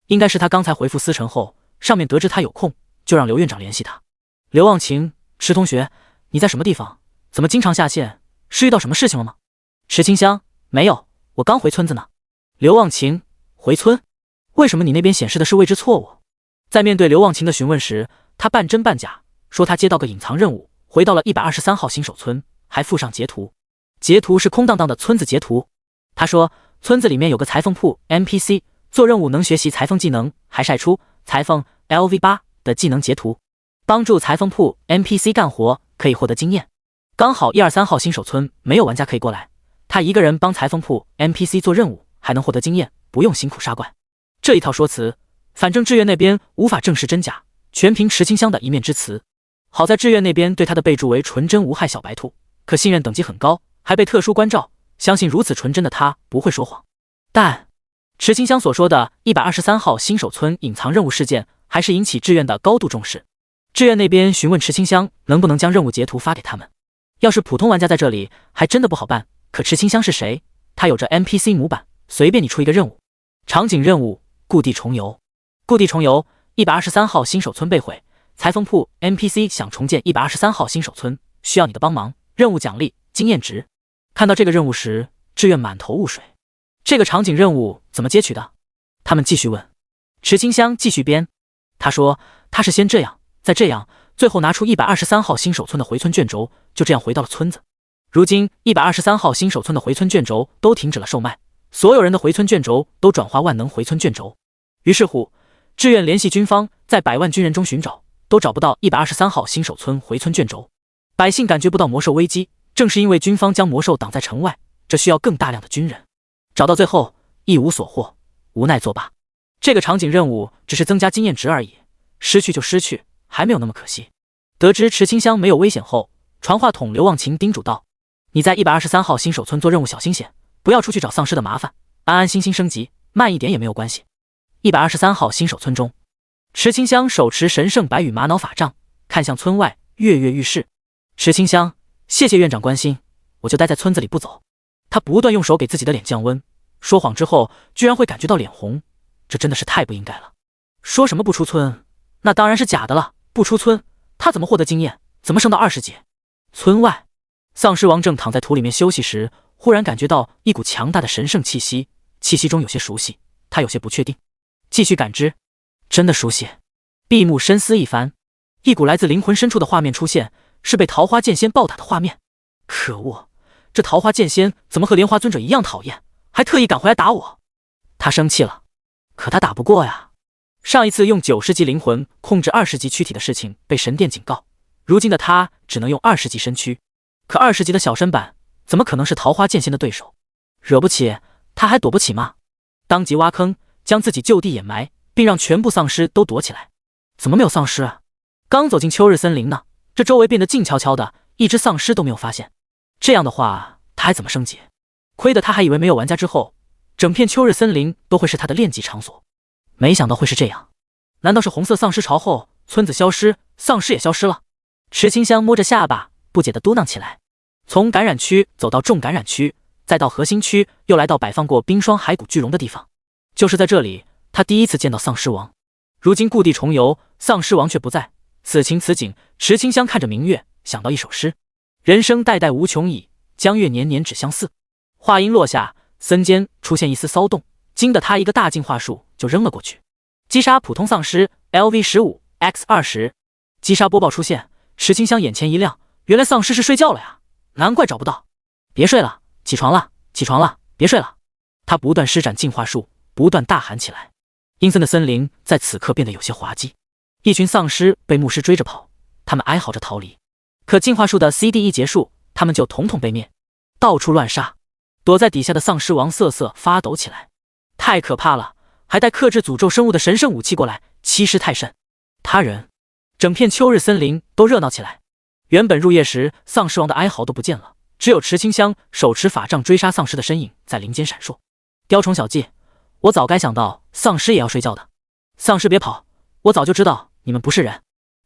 应该是他刚才回复思辰后，上面得知他有空，就让刘院长联系他。刘忘情，池同学，你在什么地方？怎么经常下线？是遇到什么事情了吗？池清香，没有，我刚回村子呢。刘忘情，回村？为什么你那边显示的是位置错误？在面对刘忘情的询问时，他半真半假，说他接到个隐藏任务，回到了123号新手村，还附上截图。截图是空荡荡的村子截图。他说村子里面有个裁缝铺 NPC， 做任务能学习裁缝技能，还晒出裁缝 LV8 的技能截图，帮助裁缝铺 NPC 干活可以获得经验。刚好123号新手村没有玩家可以过来，他一个人帮裁缝铺 NPC 做任务，还能获得经验，不用辛苦杀怪。这一套说辞，反正志愿那边无法证实真假，全凭池清香的一面之词。好在志愿那边对他的备注为纯真无害小白兔，可信任等级很高，还被特殊关照，相信如此纯真的他不会说谎。但池清香所说的123号新手村隐藏任务事件，还是引起志愿的高度重视。志愿那边询问池清香能不能将任务截图发给他们，要是普通玩家在这里还真的不好办，可池清香是谁？他有着 NPC 模板，随便你出一个任务。场景任务，故地重游。故地重游，123号新手村被毁，裁缝铺 NPC 想重建123号新手村，需要你的帮忙。任务奖励经验值。看到这个任务时，志愿满头雾水。这个场景任务怎么接取的？他们继续问。池清香继续编。他说他是先这样，再这样，最后拿出123号新手村的回村卷轴，就这样回到了村子。如今123号新手村的回村卷轴都停止了售卖，所有人的回村卷轴都转化万能回村卷轴。于是乎，志愿联系军方，在100万军人中寻找，都找不到123号新手村回村卷轴。百姓感觉不到魔兽危机，正是因为军方将魔兽挡在城外，这需要更大量的军人。找到最后一无所获，无奈作罢。这个场景任务只是增加经验值而已，失去就失去，还没有那么可惜。得知池清香没有危险后，传话筒刘忘情叮嘱道：你在123号新手村做任务小心些，不要出去找丧尸的麻烦，安安心心升级，慢一点也没有关系。123号新手村中，池清香手持神圣白羽玛瑙法杖，看向村外，跃跃欲试。池清香，谢谢院长关心，我就待在村子里不走。他不断用手给自己的脸降温，说谎之后居然会感觉到脸红，这真的是太不应该了。说什么不出村，那当然是假的了，不出村他怎么获得经验，怎么升到20级？村外，丧尸王正躺在土里面休息时，忽然感觉到一股强大的神圣气息，气息中有些熟悉，他有些不确定。继续感知，真的熟悉。闭目深思一番，一股来自灵魂深处的画面出现，是被桃花剑仙暴打的画面。可恶，这桃花剑仙怎么和莲花尊者一样讨厌，还特意赶回来打我？他生气了，可他打不过呀。上一次用90级灵魂控制20级躯体的事情被神殿警告，如今的他只能用20级身躯，可20级的小身板怎么可能是桃花剑仙的对手？惹不起他还躲不起吗？当即挖坑，将自己就地掩埋，并让全部丧尸都躲起来。怎么没有丧尸啊？刚走进秋日森林呢，这周围变得静悄悄的，一只丧尸都没有发现。这样的话他还怎么升级？亏得他还以为没有玩家之后，整片秋日森林都会是他的练级场所，没想到会是这样。难道是红色丧尸潮后村子消失，丧尸也消失了？池清香摸着下巴不解地嘟囔起来。从感染区走到重感染区，再到核心区，又来到摆放过冰霜骸骨巨龙的地方，就是在这里他第一次见到丧尸王。如今故地重游，丧尸王却不在，此情此景，池清香看着明月，想到一首诗：人生代代无穷已，江月年年只相似。话音落下，森间出现一丝骚动，惊得他一个大进化术就扔了过去。击杀普通丧尸 LV15 X20。击杀播报出现，池清香眼前一亮，原来丧尸是睡觉了呀，难怪找不到。别睡了，起床了，起床了，别睡了。他不断施展进化术，不断大喊起来。阴森的森林在此刻变得有些滑稽，一群丧尸被牧师追着跑，他们哀嚎着逃离。可进化术的 CD 一结束，他们就统统被灭，到处乱杀。躲在底下的丧尸王瑟瑟发抖起来，太可怕了，还带克制诅咒生物的神圣武器过来，欺师太甚。他人，整片秋日森林都热闹起来。原本入夜时丧尸王的哀嚎都不见了，只有池清香手持法杖追杀丧尸的身影在林间闪烁。雕虫小技，我早该想到丧尸也要睡觉的。丧尸别跑，我早就知道你们不是人，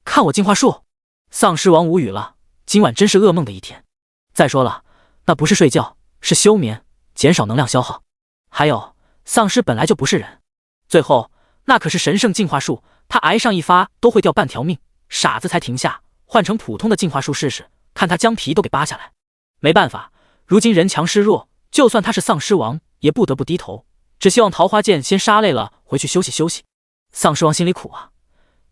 看我进化术。丧尸王无语了，今晚真是噩梦的一天。再说了，那不是睡觉，是休眠，减少能量消耗。还有，丧尸本来就不是人。最后，那可是神圣进化术，他挨上一发都会掉半条命，傻子才停下。换成普通的进化术试试，看他将皮都给扒下来。没办法，如今人强势弱，就算他是丧尸王，也不得不低头。只希望桃花剑先杀累了，回去休息休息。丧尸王心里苦啊，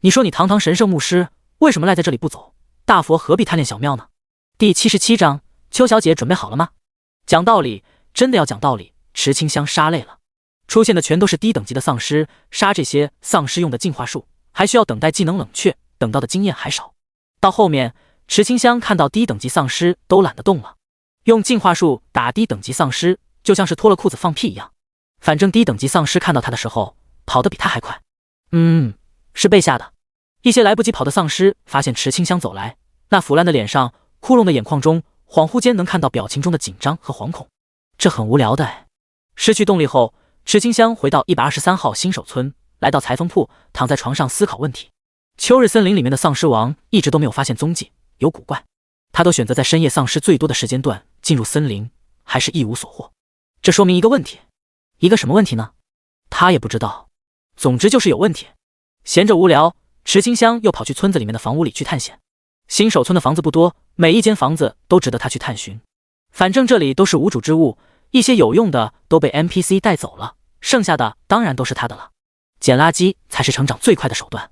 你说你堂堂神圣牧师，为什么赖在这里不走？大佛何必贪恋小庙呢？第77章，邱小姐准备好了吗？讲道理，真的要讲道理。池清香杀累了，出现的全都是低等级的丧尸，杀这些丧尸用的进化术，还需要等待技能冷却，等到的经验还少。到后面，池清香看到低等级丧尸都懒得动了，用进化术打低等级丧尸，就像是脱了裤子放屁一样。反正低等级丧尸看到他的时候，跑得比他还快。是被吓的。一些来不及跑的丧尸发现池清香走来，那腐烂的脸上，窟窿的眼眶中，恍惚间能看到表情中的紧张和惶恐。这很无聊的。失去动力后，池清香回到123号新手村，来到裁缝铺，躺在床上思考问题。秋日森林里面的丧尸王一直都没有发现踪迹，有古怪。他都选择在深夜丧尸最多的时间段进入森林，还是一无所获。这说明一个问题。一个什么问题呢？他也不知道。总之就是有问题。闲着无聊，池清香又跑去村子里面的房屋里去探险。新手村的房子不多，每一间房子都值得他去探寻。反正这里都是无主之物，一些有用的都被 NPC 带走了，剩下的当然都是他的了。捡垃圾才是成长最快的手段。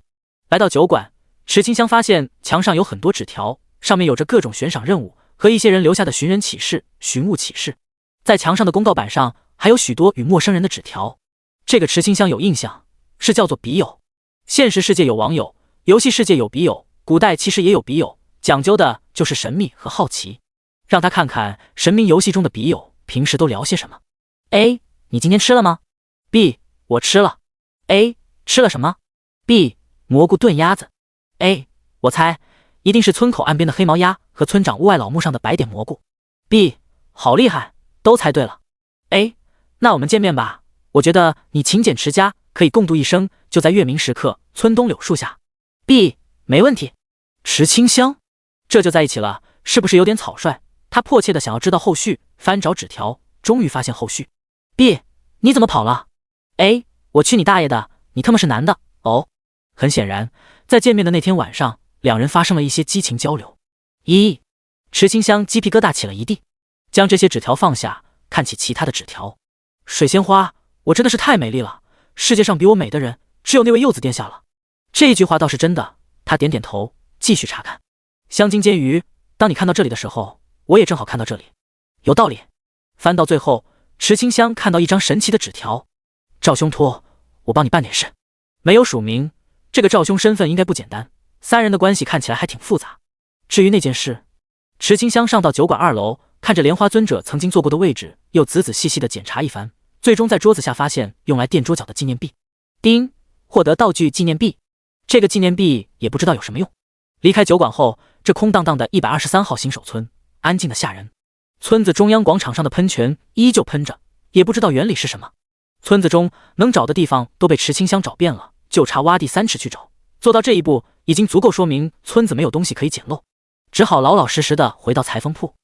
来到酒馆，池清香发现墙上有很多纸条，上面有着各种悬赏任务和一些人留下的寻人启事、寻物启事。在墙上的公告板上还有许多与陌生人的纸条。这个池清香有印象，是叫做笔友。现实世界有网友，游戏世界有笔友，古代其实也有笔友，讲究的就是神秘和好奇。让他看看神明游戏中的笔友平时都聊些什么。A， 你今天吃了吗？ B， 我吃了。 A， 吃了什么？ B， 蘑菇炖鸭子。 A， 我猜一定是村口岸边的黑毛鸭和村长屋外老木上的白点蘑菇。 B， 好厉害，都猜对了。 A， 那我们见面吧，我觉得你勤俭持家，可以共度一生，就在月明时刻村东柳树下。 B， 没问题。池清香，这就在一起了，是不是有点草率？他迫切的想要知道后续，翻找纸条，终于发现后续。 B， 你怎么跑了？ A， 我去你大爷的，你他妈是男的哦。很显然，在见面的那天晚上，两人发生了一些激情交流。池清香鸡皮疙瘩起了一地，将这些纸条放下，看起其他的纸条。水仙花，我真的是太美丽了，世界上比我美的人只有那位柚子殿下了。这一句话倒是真的。他点点头，继续查看。香津煎鱼，当你看到这里的时候，我也正好看到这里，有道理。翻到最后，池清香看到一张神奇的纸条。赵兄托我帮你办点事，没有署名，这个赵兄身份应该不简单，三人的关系看起来还挺复杂。至于那件事，池清香上到酒馆2楼，看着莲花尊者曾经坐过的位置，又仔仔细细的检查一番，最终在桌子下发现用来垫桌脚的纪念币。丁，获得道具纪念币。这个纪念币也不知道有什么用。离开酒馆后，这空荡荡的123号新手村安静的吓人。村子中央广场上的喷泉依旧喷着，也不知道原理是什么。村子中能找的地方都被池清香找遍了，就差挖地3尺去找。做到这一步已经足够说明村子没有东西可以捡漏，只好老老实实的回到裁缝铺。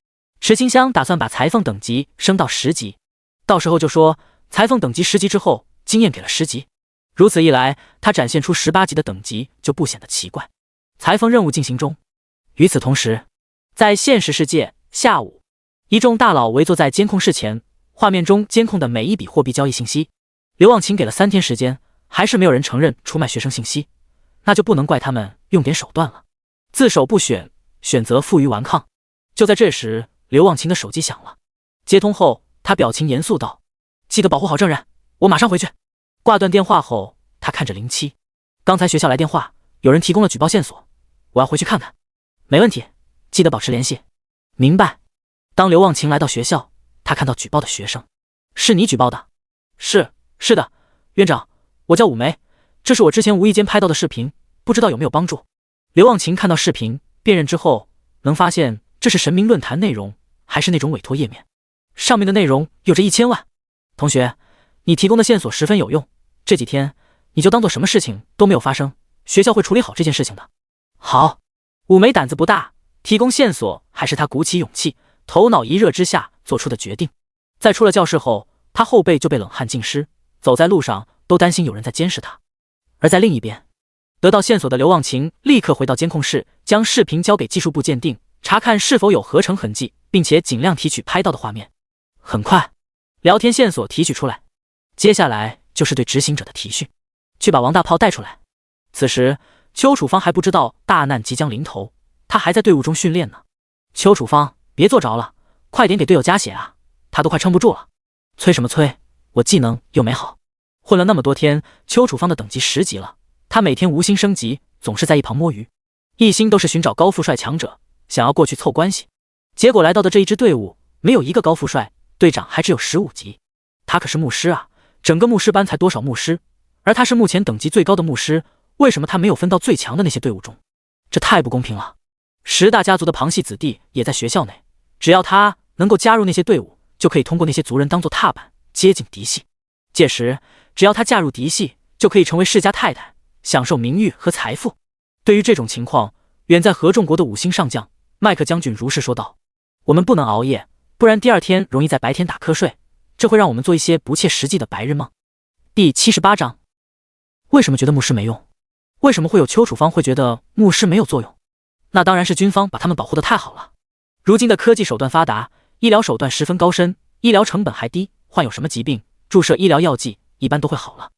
池清香打算把裁缝等级升到10级，到时候就说裁缝等级10级之后，经验给了10级。如此一来，他展现出18级的等级就不显得奇怪。裁缝任务进行中。与此同时，在现实世界下午一众大佬围坐在监控室前，画面中监控的每一笔货币交易信息。刘忘情给了3天时间，还是没有人承认出卖学生信息，那就不能怪他们用点手段了。自首不选，选择负隅顽抗。就在这时，刘忘情的手机响了，接通后，他表情严肃道：“记得保护好证人，我马上回去。”挂断电话后，他看着07：“刚才学校来电话，有人提供了举报线索，我要回去看看。”“没问题，记得保持联系。”“明白。”当刘忘情来到学校，他看到举报的学生。“是你举报的？”“是的，院长，我叫武梅，这是我之前无意间拍到的视频，不知道有没有帮助。”刘忘情看到视频，辨认之后，能发现这是神明论坛内容，还是那种委托页面，上面的内容有着1000万。同学，你提供的线索十分有用，这几天你就当做什么事情都没有发生，学校会处理好这件事情的。好，武梅胆子不大，提供线索还是他鼓起勇气，头脑一热之下做出的决定。在出了教室后，他后背就被冷汗浸湿，走在路上都担心有人在监视他。而在另一边，得到线索的刘忘情立刻回到监控室，将视频交给技术部鉴定，查看是否有合成痕迹，并且尽量提取拍到的画面。很快，聊天线索提取出来，接下来就是对执行者的提讯，去把王大炮带出来。此时，邱楚芳还不知道大难即将临头，他还在队伍中训练呢。邱楚芳，别坐着了，快点给队友加血啊，他都快撑不住了。催什么催？我技能又没好。混了那么多天，邱楚芳的等级10级了，他每天无心升级，总是在一旁摸鱼，一心都是寻找高富帅强者，想要过去凑关系。结果来到的这一支队伍，没有一个高富帅，队长还只有15级。他可是牧师啊，整个牧师班才多少牧师，而他是目前等级最高的牧师，为什么他没有分到最强的那些队伍中？这太不公平了。10大家族的旁系子弟也在学校内，只要他能够加入那些队伍，就可以通过那些族人当做踏板，接近嫡系。届时，只要他嫁入嫡系，就可以成为世家太太，享受名誉和财富。对于这种情况，远在合众国的5星上将麦克将军如是说道：“我们不能熬夜，不然第2天容易在白天打瞌睡，这会让我们做一些不切实际的白日梦。”第78章，为什么觉得牧师没用？为什么会有邱楚芳会觉得牧师没有作用？那当然是军方把他们保护得太好了。如今的科技手段发达，医疗手段十分高深，医疗成本还低，患有什么疾病，注射医疗药剂一般都会好了。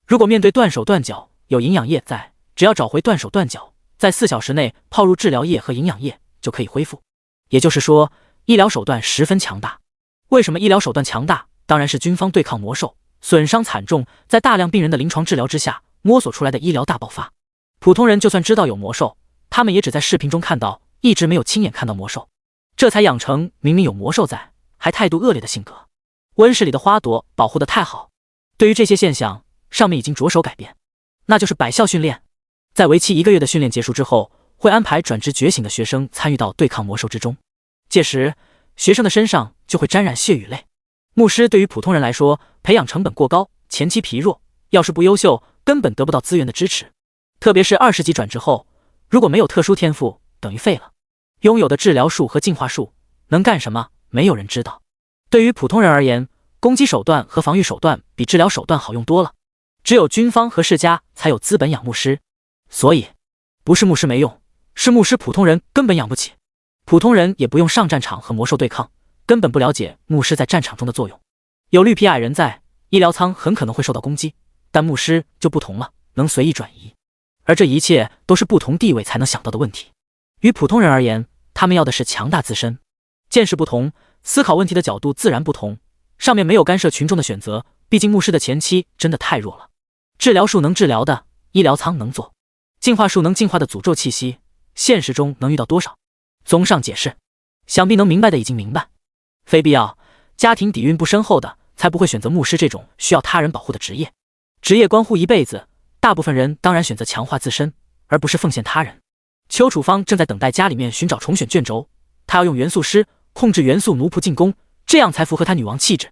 如果面对断手断脚，有营养液在，只要找回断手断脚，在4小时内泡入治疗液和营养液就可以恢复。也就是说，医疗手段十分强大。为什么医疗手段强大？当然是军方对抗魔兽，损伤惨重，在大量病人的临床治疗之下，摸索出来的医疗大爆发。普通人就算知道有魔兽，他们也只在视频中看到，一直没有亲眼看到魔兽，这才养成明明有魔兽在，还态度恶劣的性格。温室里的花朵保护得太好。对于这些现象，上面已经着手改变，那就是百校训练。在为期1个月的训练结束之后，会安排转职觉醒的学生参与到对抗魔兽之中。届时，学生的身上就会沾染血与泪。牧师对于普通人来说，培养成本过高，前期疲弱，要是不优秀，根本得不到资源的支持。特别是20级转职后，如果没有特殊天赋，等于废了。拥有的治疗术和进化术能干什么？没有人知道。对于普通人而言，攻击手段和防御手段比治疗手段好用多了。只有军方和世家才有资本养牧师，所以不是牧师没用，是牧师普通人根本养不起。普通人也不用上战场和魔兽对抗，根本不了解牧师在战场中的作用。有绿皮矮人在，医疗舱很可能会受到攻击，但牧师就不同了，能随意转移。而这一切都是不同地位才能想到的问题。与普通人而言，他们要的是强大自身。见识不同，思考问题的角度自然不同。上面没有干涉群众的选择，毕竟牧师的前期真的太弱了。治疗术能治疗的，医疗舱能做；进化术能进化的诅咒气息，现实中能遇到多少？综上解释，想必能明白的已经明白。非必要，家庭底蕴不深厚的，才不会选择牧师这种需要他人保护的职业。职业关乎一辈子，大部分人当然选择强化自身，而不是奉献他人。邱楚芳正在等待家里面寻找重选卷轴，他要用元素师控制元素奴仆进攻，这样才符合他女王气质。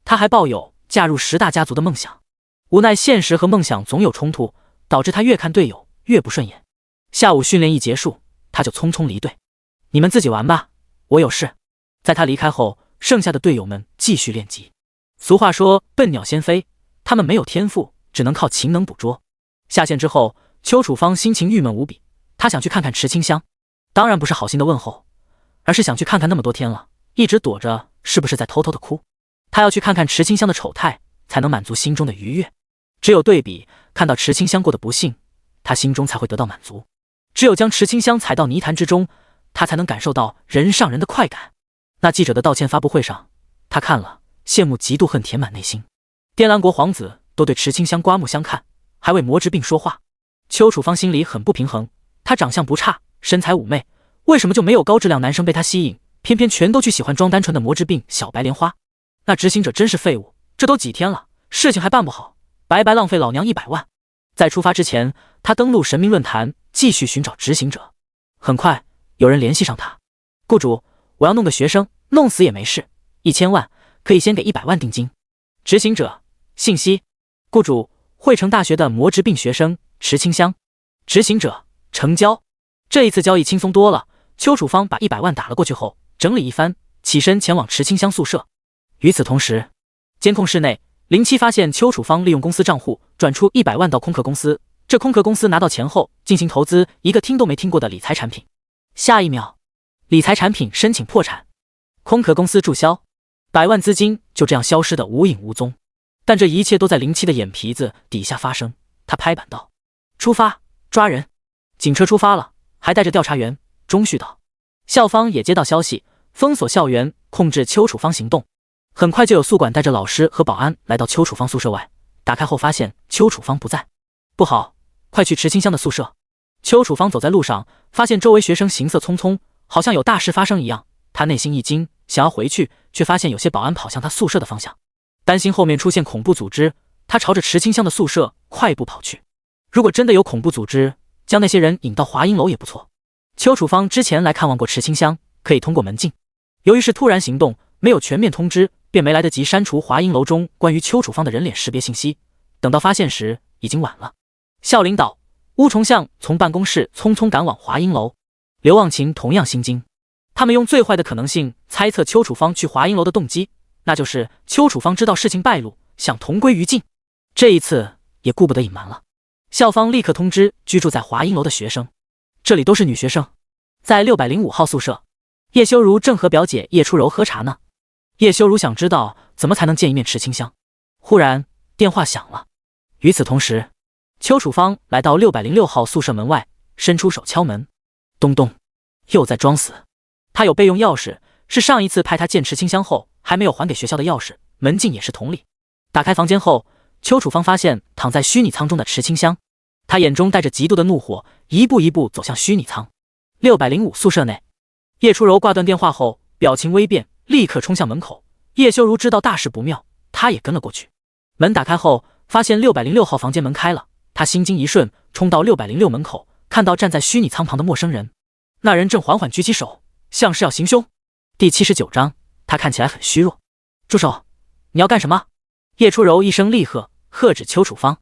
他还抱有嫁入10大家族的梦想，无奈现实和梦想总有冲突，导致他越看队友越不顺眼。下午训练一结束，他就匆匆离队。你们自己玩吧，我有事。在他离开后，剩下的队友们继续练级。俗话说笨鸟先飞，他们没有天赋，只能靠勤能捕捉。下线之后，邱楚芳心情郁闷无比，他想去看看池清香，当然不是好心的问候，而是想去看看那么多天了，一直躲着，是不是在偷偷的哭？他要去看看池清香的丑态，才能满足心中的愉悦。只有对比，看到池清香过得不幸，他心中才会得到满足。只有将池清香踩到泥潭之中，他才能感受到人上人的快感。那记者的道歉发布会上，他看了，羡慕嫉妒恨填满内心。滇兰国皇子都对池清香刮目相看，还为魔之病说话。邱楚芳心里很不平衡，她长相不差，身材妩媚，为什么就没有高质量男生被她吸引，偏偏全都去喜欢装单纯的魔之病小白莲花？那执行者真是废物，这都几天了，事情还办不好，白白浪费老娘100万。在出发之前，他登录神明论坛，继续寻找执行者。很快有人联系上他，雇主，我要弄个学生，弄死也没事，1000万，可以先给100万定金。执行者信息，雇主，汇成大学的魔之病学生池清香。执行者成交。这一次交易轻松多了，邱楚芳把100万打了过去后，整理一番，起身前往池清香宿舍。与此同时，监控室内，07发现邱楚芳利用公司账户转出100万到空壳公司，这空壳公司拿到钱后进行投资一个听都没听过的理财产品。下一秒，理财产品申请破产，空壳公司注销，100万资金就这样消失得无影无踪。但这一切都在07的眼皮子底下发生。他拍板道：出发，抓人！警车出发了，还带着调查员。钟旭道：校方也接到消息，封锁校园，控制邱楚芳行动。很快就有宿管带着老师和保安来到邱楚芳宿舍外，打开后发现邱楚芳不在。不好，快去池清香的宿舍。邱楚芳走在路上，发现周围学生行色匆匆，好像有大事发生一样。他内心一惊，想要回去，却发现有些保安跑向他宿舍的方向。担心后面出现恐怖组织，他朝着池清香的宿舍快步跑去。如果真的有恐怖组织，将那些人引到华阴楼也不错。邱楚芳之前来看望过池清香，可以通过门禁。由于是突然行动，没有全面通知，便没来得及删除华阴楼中关于邱楚芳的人脸识别信息。等到发现时，已经晚了。校领导乌重相从办公室匆匆赶往华阴楼，刘忘情同样心惊。他们用最坏的可能性猜测邱楚芳去华阴楼的动机，那就是邱楚芳知道事情败露，想同归于尽。这一次也顾不得隐瞒了。校方立刻通知居住在华阴楼的学生，这里都是女学生。在605号宿舍，叶修如正和表姐叶初柔喝茶呢。叶修如想知道怎么才能见一面池清香。忽然电话响了。与此同时，邱楚芳来到606号宿舍门外，伸出手敲门。咚咚，又在装死。他有备用钥匙，是上一次派他见池清香后还没有还给学校的钥匙，门禁也是同理。打开房间后，邱楚芳发现躺在虚拟舱中的池清香，他眼中带着极度的怒火，一步一步走向虚拟舱。605宿舍内，叶初柔挂断电话后，表情微变，立刻冲向门口。叶修如知道大事不妙，他也跟了过去。门打开后，发现606号房间门开了，他心惊一瞬，冲到606门口，看到站在虚拟舱旁的陌生人。那人正缓缓举起手，像是要行凶。第79章，他看起来很虚弱。住手！你要干什么？叶初柔一声厉喝，喝止邱楚芳。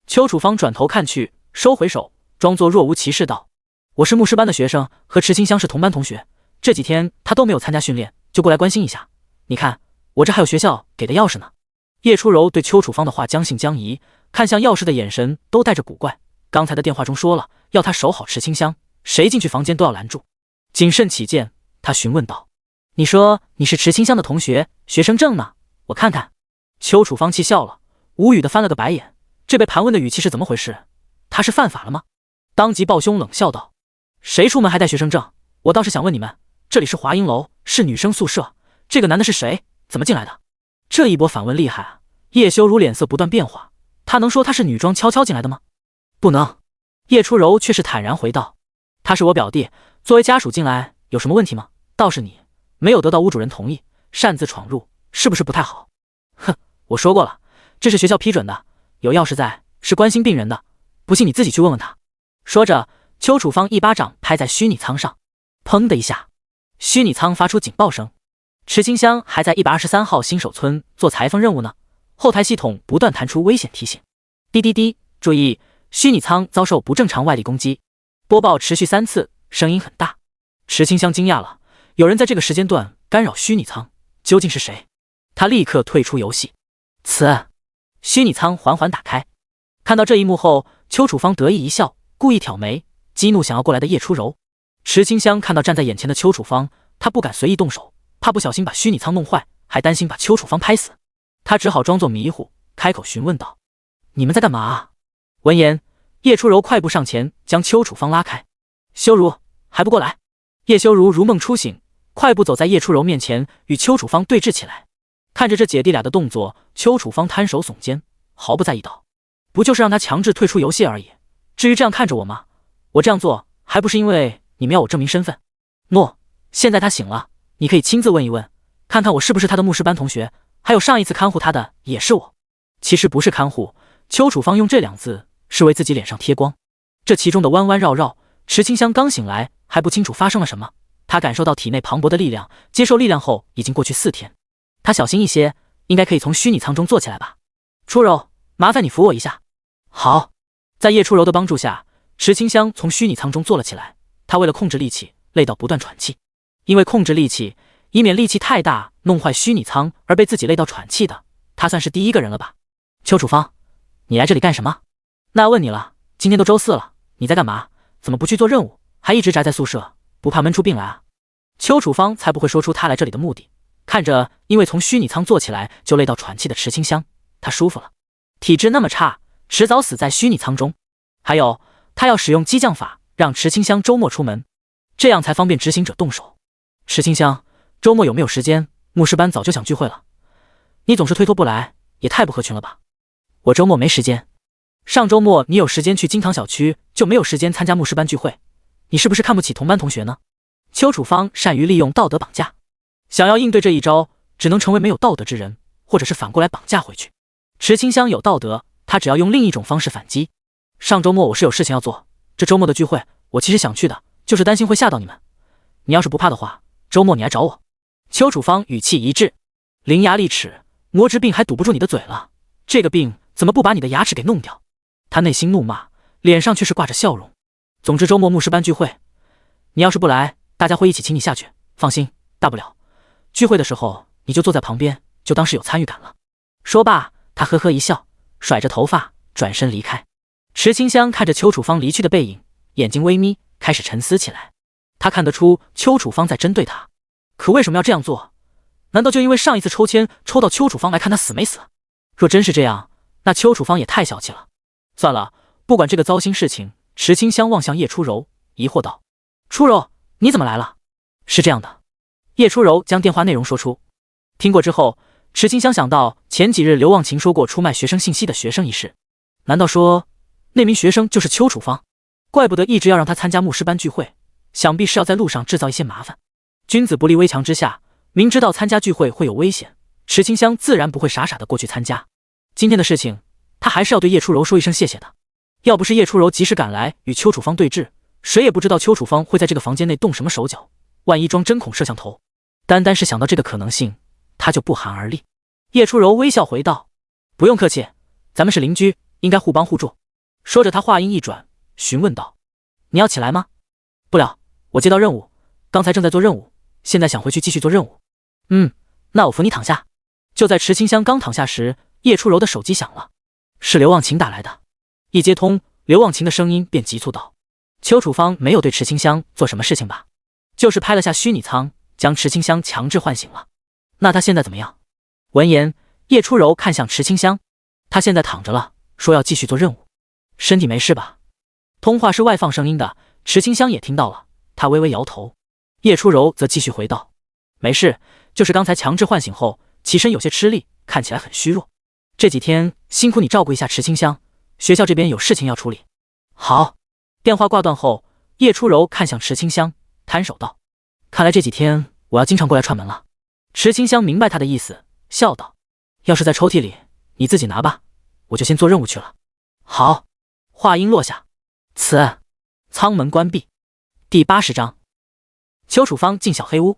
邱楚芳转头看去，收回手，装作若无其事道：我是牧师班的学生，和池清香是同班同学，这几天他都没有参加训练，就过来关心一下。你看，我这还有学校给的钥匙呢。叶初柔对邱楚芳的话将信将疑，看向钥匙的眼神都带着古怪。刚才的电话中说了，要他守好池清香，谁进去房间都要拦住。谨慎起见，他询问道：你说你是池清香的同学，学生证呢？我看看。邱楚芳气笑了，无语的翻了个白眼，这被盘问的语气是怎么回事？他是犯法了吗？当即抱胸冷笑道：谁出门还带学生证？我倒是想问你们，这里是华阴楼，是女生宿舍，这个男的是谁？怎么进来的？这一波反问厉害啊！叶修如脸色不断变化，他能说他是女装悄悄进来的吗？不能。叶初柔却是坦然回道：他是我表弟，作为家属进来有什么问题吗？倒是你没有得到屋主人同意，擅自闯入，是不是不太好？哼，我说过了，这是学校批准的，有钥匙在，是关心病人的，不信你自己去问问他。说着，邱楚芳一巴掌拍在虚拟舱上，砰的一下，虚拟舱发出警报声。池清香还在123号新手村做裁缝任务呢，后台系统不断弹出危险提醒。滴滴滴，注意，虚拟舱遭受不正常外力攻击。播报持续3次，声音很大。池清香惊讶了，有人在这个时间段干扰虚拟舱，究竟是谁？他立刻退出游戏。虚拟舱缓缓打开。看到这一幕后，邱楚芳得意一笑，故意挑眉，激怒想要过来的叶初柔。池清香看到站在眼前的邱楚芳，他不敢随意动手，怕不小心把虚拟仓弄坏，还担心把邱楚芳拍死，他只好装作迷糊，开口询问道：“你们在干嘛啊？”闻言，叶初柔快步上前将邱楚芳拉开。修如，还不过来！叶修如如梦初醒，快步走在叶初柔面前，与邱楚芳对峙起来。看着这姐弟俩的动作，邱楚芳摊手耸肩，毫不在意道：“不就是让他强制退出游戏而已，至于这样看着我吗？我这样做还不是因为你们要我证明身份？诺，现在他醒了，你可以亲自问一问，看看我是不是他的牧师班同学，还有上一次看护他的也是我。”其实不是看护，邱楚芳用这两字是为自己脸上贴光。这其中的弯弯绕绕，池清香刚醒来还不清楚发生了什么，他感受到体内磅礴的力量，接受力量后已经过去4天。他小心一些，应该可以从虚拟仓中坐起来吧。初柔，麻烦你扶我一下。好。在叶初柔的帮助下，池清香从虚拟仓中坐了起来。他为了控制力气，累到不断喘气。因为控制力气，以免力气太大弄坏虚拟仓而被自己累到喘气的，他算是第一个人了吧。邱楚芳，你来这里干什么？那问你了，今天都周4了，你在干嘛？怎么不去做任务，还一直宅在宿舍，不怕闷出病来啊？邱楚芳才不会说出他来这里的目的。看着因为从虚拟仓坐起来就累到喘气的池清香，他舒服了。体质那么差，迟早死在虚拟仓中。还有，他要使用激将法，让池清香周末出门，这样才方便执行者动手。池清香，周末有没有时间？牧师班早就想聚会了，你总是推脱不来，也太不合群了吧？我周末没时间。上周末你有时间去金堂小区，就没有时间参加牧师班聚会，你是不是看不起同班同学呢？邱楚芳善于利用道德绑架，想要应对这一招，只能成为没有道德之人，或者是反过来绑架回去。池清香有道德，他只要用另一种方式反击。上周末我是有事情要做，这周末的聚会我其实想去的，就是担心会吓到你们。你要是不怕的话，周末你来找我。邱楚芳语气一致，伶牙俐齿，魔之病还堵不住你的嘴了，这个病怎么不把你的牙齿给弄掉？他内心怒骂，脸上却是挂着笑容。总之周末牧师班聚会，你要是不来，大家会一起请你下去，放心，大不了聚会的时候你就坐在旁边，就当是有参与感了。说罢，他呵呵一笑，甩着头发转身离开。池清香看着邱楚芳离去的背影，眼睛微眯，开始沉思起来。他看得出邱楚芳在针对他，可为什么要这样做？难道就因为上一次抽签抽到邱楚芳来看他死没死？若真是这样，那邱楚芳也太小气了。算了，不管这个糟心事情。池清香望向叶初柔，疑惑道：“初柔，你怎么来了？”是这样的，叶初柔将电话内容说出。听过之后，池清香想到前几日刘忘情说过出卖学生信息的学生一事，难道说那名学生就是邱楚芳？怪不得一直要让他参加牧师班聚会，想必是要在路上制造一些麻烦。君子不立危墙之下，明知道参加聚会会有危险，池清香自然不会傻傻的过去参加。今天的事情，他还是要对叶初柔说一声谢谢的。要不是叶初柔及时赶来与邱楚芳对峙，谁也不知道邱楚芳会在这个房间内动什么手脚，万一装针孔摄像头。单单是想到这个可能性，他就不寒而栗。叶初柔微笑回道：“不用客气，咱们是邻居，应该互帮互助。”说着他话音一转，询问道：“你要起来吗？”“不了，我接到任务，刚才正在做任务，现在想回去继续做任务。”“那我扶你躺下。”就在池清香刚躺下时，叶初柔的手机响了，是刘忘情打来的。一接通，刘忘情的声音便急促道：“邱楚芳没有对池清香做什么事情吧？就是拍了下虚拟仓，将池清香强制唤醒了。那他现在怎么样？”闻言，叶初柔看向池清香，他现在躺着了，说要继续做任务，身体没事吧？通话是外放声音的，池清香也听到了，他微微摇头。叶初柔则继续回道：“没事，就是刚才强制唤醒后，起身有些吃力，看起来很虚弱。这几天辛苦你照顾一下池清香。学校这边有事情要处理。”“好。”电话挂断后，叶初柔看向池清香，摊手道：“看来这几天我要经常过来串门了。”池清香明白他的意思，笑道：“要是在抽屉里，你自己拿吧，我就先做任务去了。”“好。”话音落下，此舱门关闭。第80章，邱楚芳进小黑屋。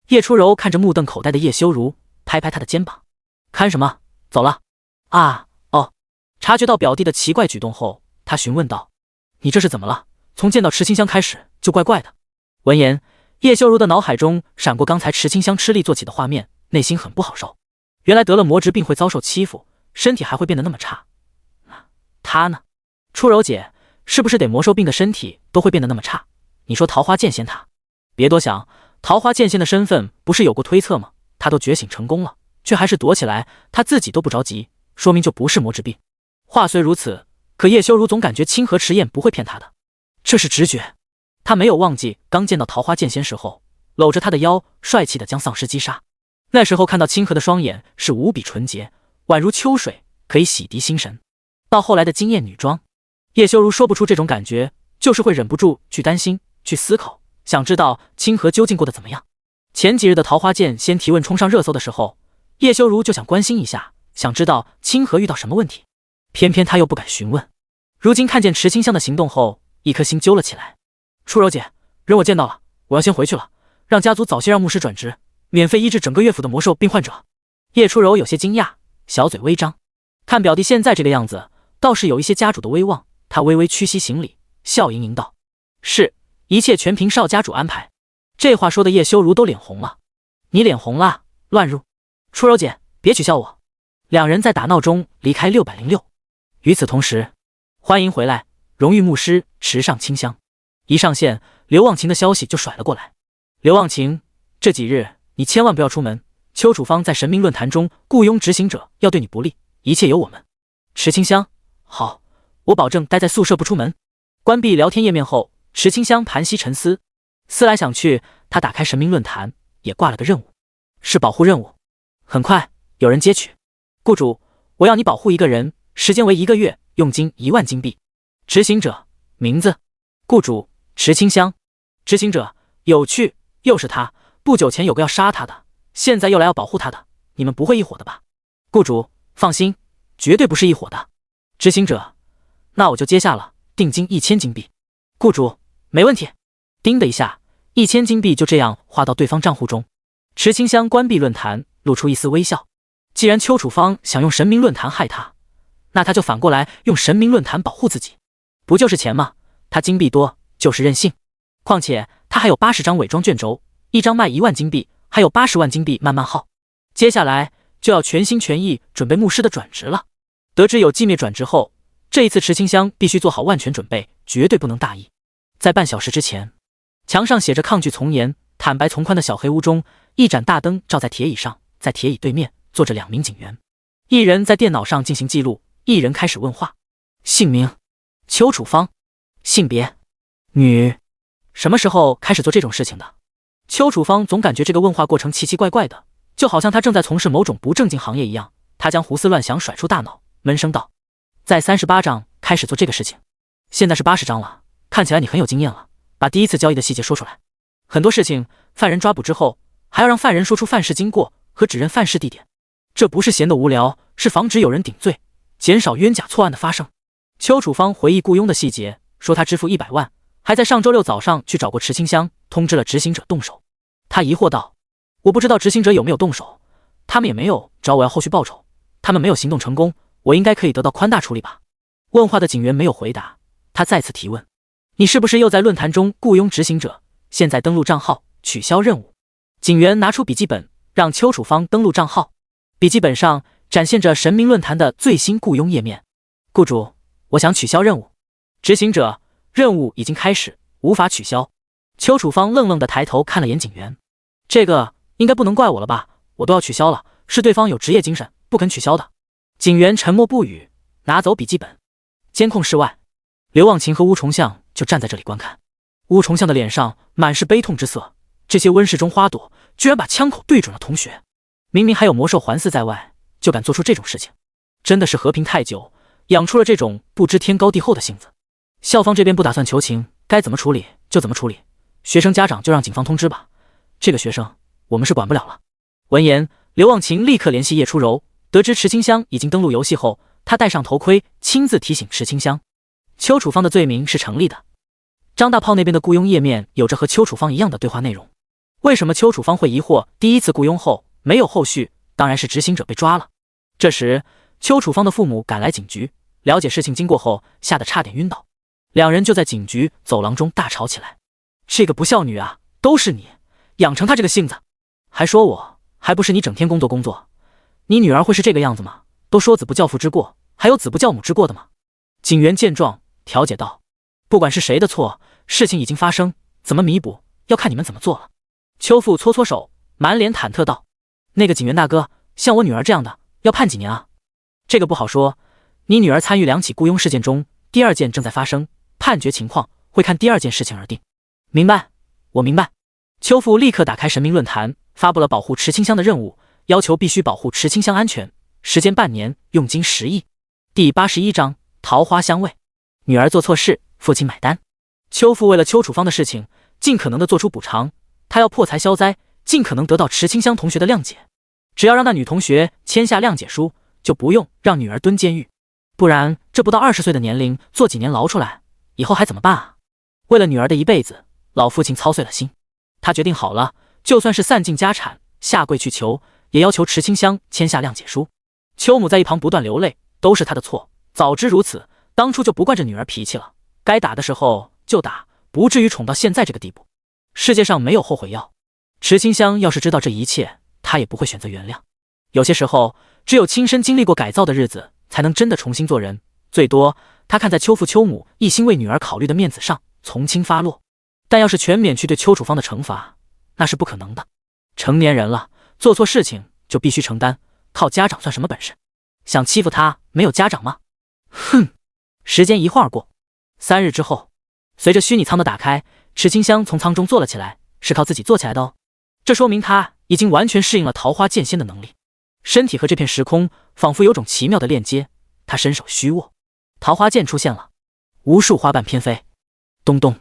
叶初柔看着目瞪口呆的叶修如，拍拍他的肩膀：“看什么？走了。”“啊。”察觉到表弟的奇怪举动后，他询问道：“你这是怎么了？从见到池清香开始就怪怪的。”闻言，叶修如的脑海中闪过刚才池清香吃力做起的画面，内心很不好受。原来得了魔职病会遭受欺负，身体还会变得那么差。他呢？初柔姐，是不是得魔兽病的身体都会变得那么差？你说桃花剑仙他？别多想，桃花剑仙的身份不是有过推测吗？他都觉醒成功了，却还是躲起来，他自己都不着急，说明就不是魔之病。话虽如此，可叶修如总感觉清河迟彦不会骗他的，这是直觉。他没有忘记刚见到桃花剑仙时候，搂着他的腰，帅气的将丧尸击杀。那时候看到清河的双眼是无比纯洁，宛如秋水，可以洗涤心神。到后来的惊艳女装，叶修如说不出这种感觉，就是会忍不住去担心，去思考，想知道清河究竟过得怎么样。前几日的桃花剑仙提问冲上热搜的时候，叶修如就想关心一下，想知道清河遇到什么问题，偏偏他又不敢询问。如今看见池清香的行动后，一颗心揪了起来。初柔姐，人我见到了，我要先回去了，让家族早些让牧师转职，免费医治整个乐府的魔兽病患者。叶初柔有些惊讶，小嘴微张，看表弟现在这个样子，倒是有一些家主的威望。他微微屈膝行礼，笑盈盈道：“是，一切全凭少家主安排。”这话说的叶修如都脸红了。你脸红了？乱入！初柔姐，别取笑我。两人在打闹中离开606。与此同时，欢迎回来，荣誉牧师池上清香。一上线，刘忘情的消息就甩了过来。刘忘情，这几日你千万不要出门，邱楚芳在神明论坛中雇佣执行者，要对你不利，一切由我们。池清香，好，我保证待在宿舍不出门。关闭聊天页面后，池清香盘膝沉思，思来想去，他打开神明论坛，也挂了个任务，是保护任务。很快有人接取，雇主，我要你保护一个人，时间为1个月，用金1万金币。执行者名字，雇主池清香。执行者，有趣，又是他，不久前有个要杀他的，现在又来要保护他的，你们不会一伙的吧？雇主放心，绝对不是一伙的。执行者，那我就接下了，定金1000金币。雇主没问题。叮的一下，1000金币就这样花到对方账户中。池清香关闭论坛，露出一丝微笑。既然邱楚芳想用神明论坛害他，那他就反过来用神明论坛保护自己，不就是钱吗？他金币多就是任性。况且他还有80张伪装卷轴，一张卖1万金币，还有80万金币慢慢耗。接下来就要全心全意准备牧师的转职了。得知有寂灭转职后，这一次池清香必须做好万全准备，绝对不能大意。在半小时之前，墙上写着抗拒从严坦白从宽的小黑屋中，一盏大灯照在铁椅上，在铁椅对面坐着2名警员，一人在电脑上进行记录，一人开始问话。姓名邱楚芳，性别女。什么时候开始做这种事情的？邱楚芳总感觉这个问话过程奇奇怪怪的，就好像他正在从事某种不正经行业一样。他将胡思乱想甩出大脑，闷声道：在38章开始做这个事情，现在是80章了，看起来你很有经验了，把第一次交易的细节说出来。很多事情犯人抓捕之后，还要让犯人说出犯事经过和指认犯事地点，这不是闲得无聊，是防止有人顶罪，减少冤假错案的发生。邱楚芳回忆雇佣的细节，说他支付100万，还在上周六早上去找过池清香，通知了执行者动手。他疑惑道：我不知道执行者有没有动手，他们也没有找我要后续报酬，他们没有行动成功，我应该可以得到宽大处理吧？问话的警员没有回答，他再次提问：你是不是又在论坛中雇佣执行者？现在登录账号，取消任务。警员拿出笔记本，让邱楚芳登录账号。笔记本上展现着神明论坛的最新雇佣页面。雇主，我想取消任务。执行者，任务已经开始，无法取消。邱楚芳愣愣地抬头看了眼警员，这个应该不能怪我了吧？我都要取消了，是对方有职业精神，不肯取消的。警员沉默不语，拿走笔记本。监控室外，刘忘情和乌重相就站在这里观看。乌重相的脸上满是悲痛之色，这些温室中花朵居然把枪口对准了同学，明明还有魔兽环伺在外，就敢做出这种事情，真的是和平太久，养出了这种不知天高地厚的性子。校方这边不打算求情，该怎么处理就怎么处理，学生家长就让警方通知吧，这个学生我们是管不了了。闻言，刘忘情立刻联系叶初柔，得知池清香已经登录游戏后，他戴上头盔，亲自提醒池清香，邱楚芳的罪名是成立的。张大炮那边的雇佣页面有着和邱楚芳一样的对话内容，为什么邱楚芳会疑惑第一次雇佣后没有后续？当然是执行者被抓了。这时，邱楚芳的父母赶来警局，了解事情经过后，吓得差点晕倒。两人就在警局走廊中大吵起来：这个不孝女啊，都是你养成她这个性子，还说我，还不是你整天工作，你女儿会是这个样子吗？都说子不教父之过，还有子不教母之过的吗？警员见状调解道：不管是谁的错，事情已经发生，怎么弥补要看你们怎么做了。邱父搓搓手，满脸忐忑道：“那个警员大哥，像我女儿这样的，要判几年啊？”这个不好说，你女儿参与2起雇佣事件中，第2件正在发生，判决情况会看第2件事情而定。明白，我明白。邱父立刻打开神明论坛，发布了保护池清香的任务，要求必须保护池清香安全，时间半年，用金10亿。第81章桃花香味。女儿做错事，父亲买单。邱父为了邱楚芳的事情，尽可能的做出补偿，他要破财消灾，尽可能得到池清香同学的谅解。只要让那女同学签下谅解书，就不用让女儿蹲监狱。不然这不到20岁的年龄，坐几年牢出来，以后还怎么办啊？为了女儿的一辈子，老父亲操碎了心。他决定好了，就算是散尽家产，下跪去求，也要求池清香签下谅解书。邱母在一旁不断流泪，都是他的错，早知如此，当初就不惯着女儿脾气了，该打的时候就打，不至于宠到现在这个地步。世界上没有后悔药，池清香要是知道这一切，她也不会选择原谅。有些时候，只有亲身经历过改造的日子，才能真的重新做人。最多，他看在邱父邱母一心为女儿考虑的面子上，从轻发落。但要是全免去对邱楚芳的惩罚，那是不可能的。成年人了，做错事情就必须承担，靠家长算什么本事？想欺负他没有家长吗？哼！时间一晃而过，3日之后，随着虚拟舱的打开，池清香从舱中坐了起来，是靠自己坐起来的哦。这说明他已经完全适应了桃花剑仙的能力，身体和这片时空仿佛有种奇妙的链接。他伸手虚握，桃花剑出现了，无数花瓣翩飞，咚咚。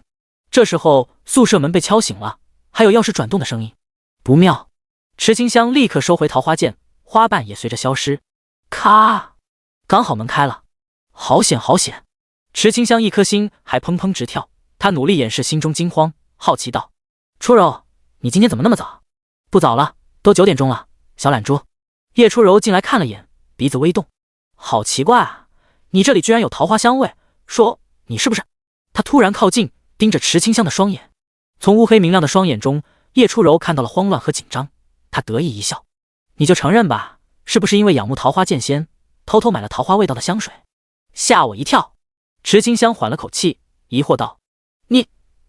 这时候宿舍门被敲醒了，还有钥匙转动的声音。不妙！池清香立刻收回桃花剑，花瓣也随着消失。咔！刚好门开了，好险好险！池清香一颗心还砰砰直跳，她努力掩饰心中惊慌，好奇道：“初柔，你今天怎么那么早？”“不早了，都9点钟了。”小懒猪叶初柔进来看了眼，鼻子微动：“好奇怪啊，你这里居然有桃花香味，说你是不是？”她突然靠近，盯着池清香的双眼，从乌黑明亮的双眼中，叶初柔看到了慌乱和紧张。她得意一笑：“你就承认吧，是不是因为仰慕桃花剑仙，偷偷买了桃花味道的香水？”吓我一跳！池清香缓了口气，疑惑道：“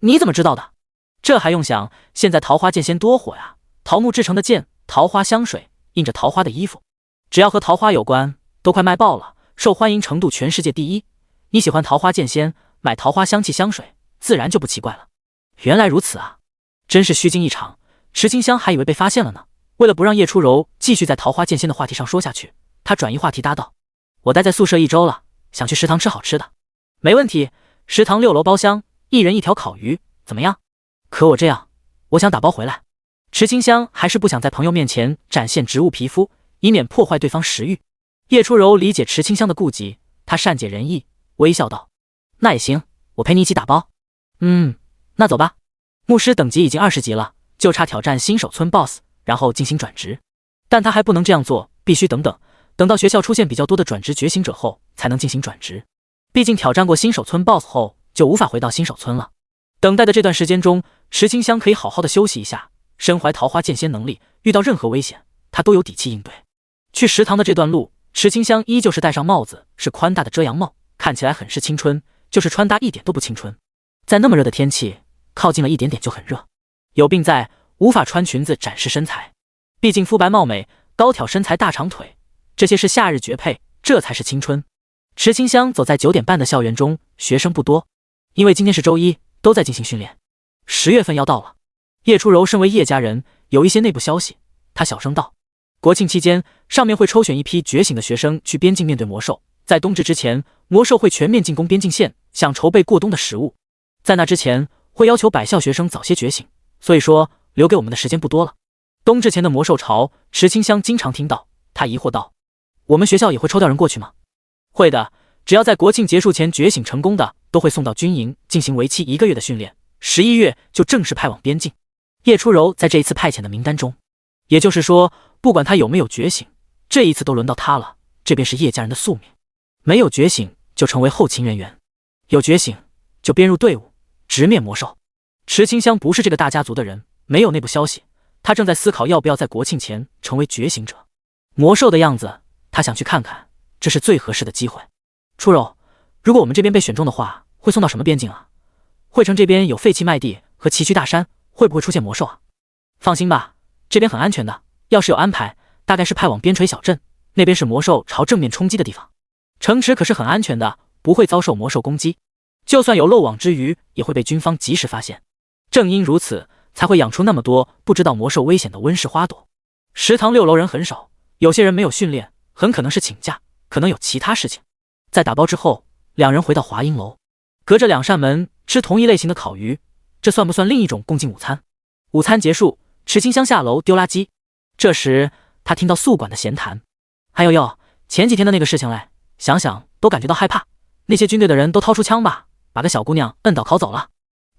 你怎么知道的？”这还用想，现在桃花剑仙多火呀！桃木制成的剑，桃花香水，印着桃花的衣服，只要和桃花有关，都快卖爆了，受欢迎程度全世界第一。你喜欢桃花剑仙，买桃花香气香水，自然就不奇怪了。原来如此啊，真是虚惊一场。池清香还以为被发现了呢。为了不让叶初柔继续在桃花剑仙的话题上说下去，她转移话题答道：“我待在宿舍1周了，想去食堂吃好吃的。”“没问题，食堂6楼包厢，1人1条烤鱼，怎么样？”“可我这样，我想打包回来。”池清香还是不想在朋友面前展现植物皮肤，以免破坏对方食欲。叶初柔理解池清香的顾忌，她善解人意，微笑道：“那也行，我陪你一起打包。”“那走吧。”牧师等级已经20级了，就差挑战新手村 BOSS， 然后进行转职。但他还不能这样做，必须等到学校出现比较多的转职觉醒者后，才能进行转职。毕竟挑战过新手村 BOSS 后，就无法回到新手村了。等待的这段时间中，池清香可以好好的休息一下。身怀桃花剑仙能力，遇到任何危险，他都有底气应对。去食堂的这段路，池清香依旧是戴上帽子，是宽大的遮阳帽，看起来很是青春，就是穿搭一点都不青春。在那么热的天气，靠近了一点点就很热。有病在，无法穿裙子展示身材。毕竟肤白貌美、高挑身材、大长腿，这些是夏日绝配，这才是青春。池清香走在9点半的校园中，学生不多，因为今天是周一，都在进行训练。10月份要到了。叶初柔身为叶家人，有一些内部消息，她小声道：“国庆期间，上面会抽选一批觉醒的学生去边境面对魔兽，在冬至之前，魔兽会全面进攻边境线，想筹备过冬的食物。在那之前，会要求百校学生早些觉醒，所以说留给我们的时间不多了。”冬至前的魔兽潮，池清香经常听到，她疑惑道：“我们学校也会抽调人过去吗？”“会的，只要在国庆结束前觉醒成功的，都会送到军营进行为期1个月的训练，11月就正式派往边境。”叶初柔在这一次派遣的名单中，也就是说，不管他有没有觉醒，这一次都轮到他了。这便是叶家人的宿命。没有觉醒就成为后勤人员，有觉醒就编入队伍，直面魔兽。池清香不是这个大家族的人，没有内部消息，他正在思考要不要在国庆前成为觉醒者。魔兽的样子，他想去看看，这是最合适的机会。初柔，如果我们这边被选中的话，会送到什么边境啊？惠城这边有废弃麦地和崎岖大山，会不会出现魔兽啊？放心吧，这边很安全的，要是有安排，大概是派往边陲小镇，那边是魔兽朝正面冲击的地方。城池可是很安全的，不会遭受魔兽攻击，就算有漏网之鱼，也会被军方及时发现。正因如此，才会养出那么多不知道魔兽危险的温室花朵。食堂6楼人很少，有些人没有训练，很可能是请假，可能有其他事情。在打包之后，两人回到华阴楼，隔着2扇门吃同一类型的烤鱼，这算不算另一种共进午餐？午餐结束，池清香下楼丢垃圾。这时他听到宿管的闲谈：“还有哟，前几天的那个事情嘞，想想都感觉到害怕。那些军队的人都掏出枪吧，把个小姑娘摁倒拷走了。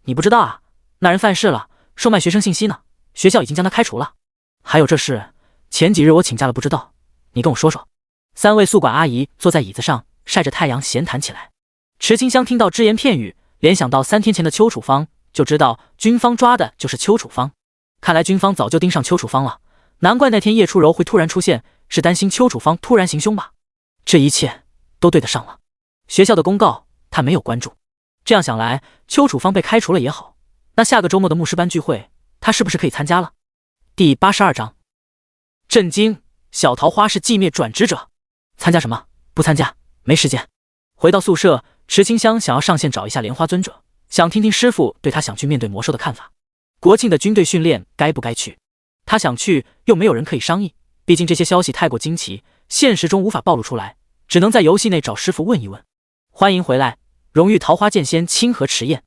你不知道啊，那人犯事了，售卖学生信息呢，学校已经将他开除了。还有这事，前几日我请假了，不知道，你跟我说说。”3位宿管阿姨坐在椅子上晒着太阳闲谈起来。池清香听到只言片语，联想到3天前的邱楚芳，就知道军方抓的就是邱楚芳。看来军方早就盯上邱楚芳了，难怪那天叶初柔会突然出现，是担心邱楚芳突然行凶吧？这一切都对得上了。学校的公告他没有关注，这样想来，邱楚芳被开除了也好，那下个周末的牧师班聚会，他是不是可以参加了？第82章，震惊！小桃花是寂灭转职者，参加什么？不参加，没时间。回到宿舍，池清香想要上线找一下莲花尊者，想听听师傅对他想去面对魔兽的看法。国庆的军队训练该不该去？他想去，又没有人可以商议，毕竟这些消息太过惊奇，现实中无法暴露出来，只能在游戏内找师傅问一问。欢迎回来，荣誉桃花剑仙清河迟彦。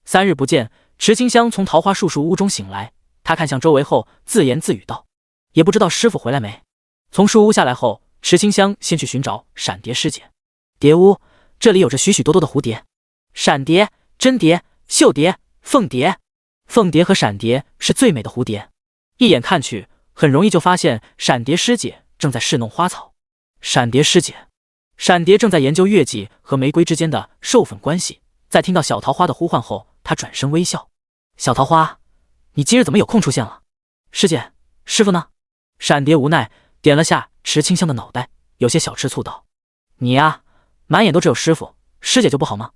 3日不见，池清香从桃花树屋中醒来，他看向周围后自言自语道：“也不知道师傅回来没。”从树屋下来后，池清香先去寻找闪蝶师姐。蝶屋，这里有着许许多多的蝴蝶，闪蝶、真蝶、绣蝶、凤蝶。凤蝶和闪蝶是最美的蝴蝶，一眼看去，很容易就发现闪蝶师姐正在侍弄花草。闪蝶师姐，闪蝶正在研究月季和玫瑰之间的授粉关系。在听到小桃花的呼唤后，她转身微笑：“小桃花，你今日怎么有空出现了？师姐，师傅呢？”闪蝶无奈点了下池清香的脑袋，有些小吃醋道：“你呀，满眼都只有师傅，师姐就不好吗？”“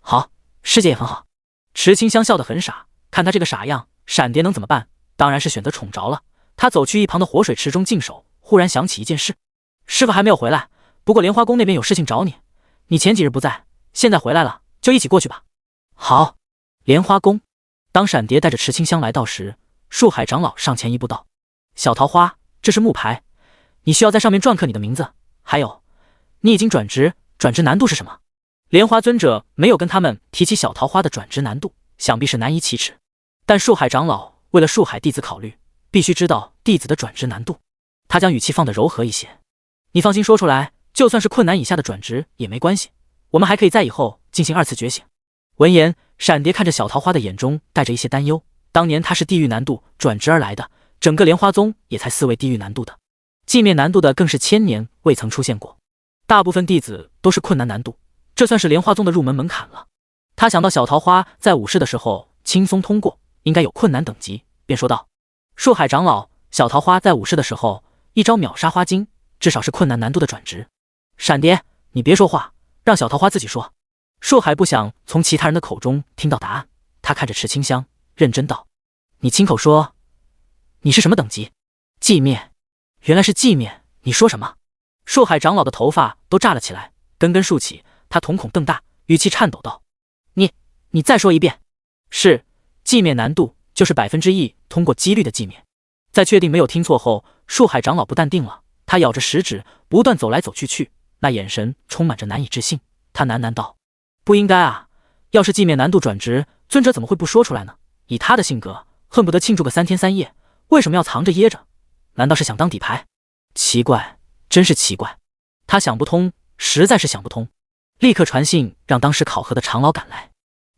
好，师姐也很好。”池清香笑得很傻，看他这个傻样，闪蝶能怎么办？当然是选择宠着了。他走去一旁的活水池中净手，忽然想起一件事：师傅还没有回来，不过莲花宫那边有事情找你，你前几日不在，现在回来了，就一起过去吧。好。莲花宫。当闪蝶带着池清香来到时，树海长老上前一步道：“小桃花，这是木牌，你需要在上面篆刻你的名字，还有，你已经转职，转职难度是什么？”莲花尊者没有跟他们提起小桃花的转职难度，想必是难以启齿。但树海长老为了树海弟子考虑，必须知道弟子的转职难度。他将语气放得柔和一些：“你放心说出来，就算是困难以下的转职也没关系，我们还可以在以后进行2次觉醒。”闻言，闪蝶看着小桃花的眼中带着一些担忧。当年他是地狱难度转职而来的，整个莲花宗也才4位地狱难度的，寂灭难度的更是1000年未曾出现过。大部分弟子都是困难难度，这算是莲花宗的入门门槛了。他想到小桃花在武士的时候轻松通过，应该有困难等级，便说道：“树海长老，小桃花在武士的时候一招秒杀花精，至少是困难难度的转职。”闪蝶，你别说话，让小桃花自己说。树海不想从其他人的口中听到答案，他看着池清香，认真道：“你亲口说，你是什么等级？”“寂灭。”“原来是寂灭，你说什么？”树海长老的头发都炸了起来，根根竖起，他瞳孔瞪大，语气颤抖道：“你再说一遍。”“是，寂灭难度就是1%通过几率的寂灭。”在确定没有听错后，树海长老不淡定了，他咬着食指，不断走来走去，那眼神充满着难以置信。他喃喃道：“不应该啊，要是寂灭难度转职，尊者怎么会不说出来呢？以他的性格，恨不得庆祝个3天3夜，为什么要藏着掖着？难道是想当底牌？奇怪，真是奇怪。”他想不通，实在是想不通。立刻传信让当时考核的长老赶来。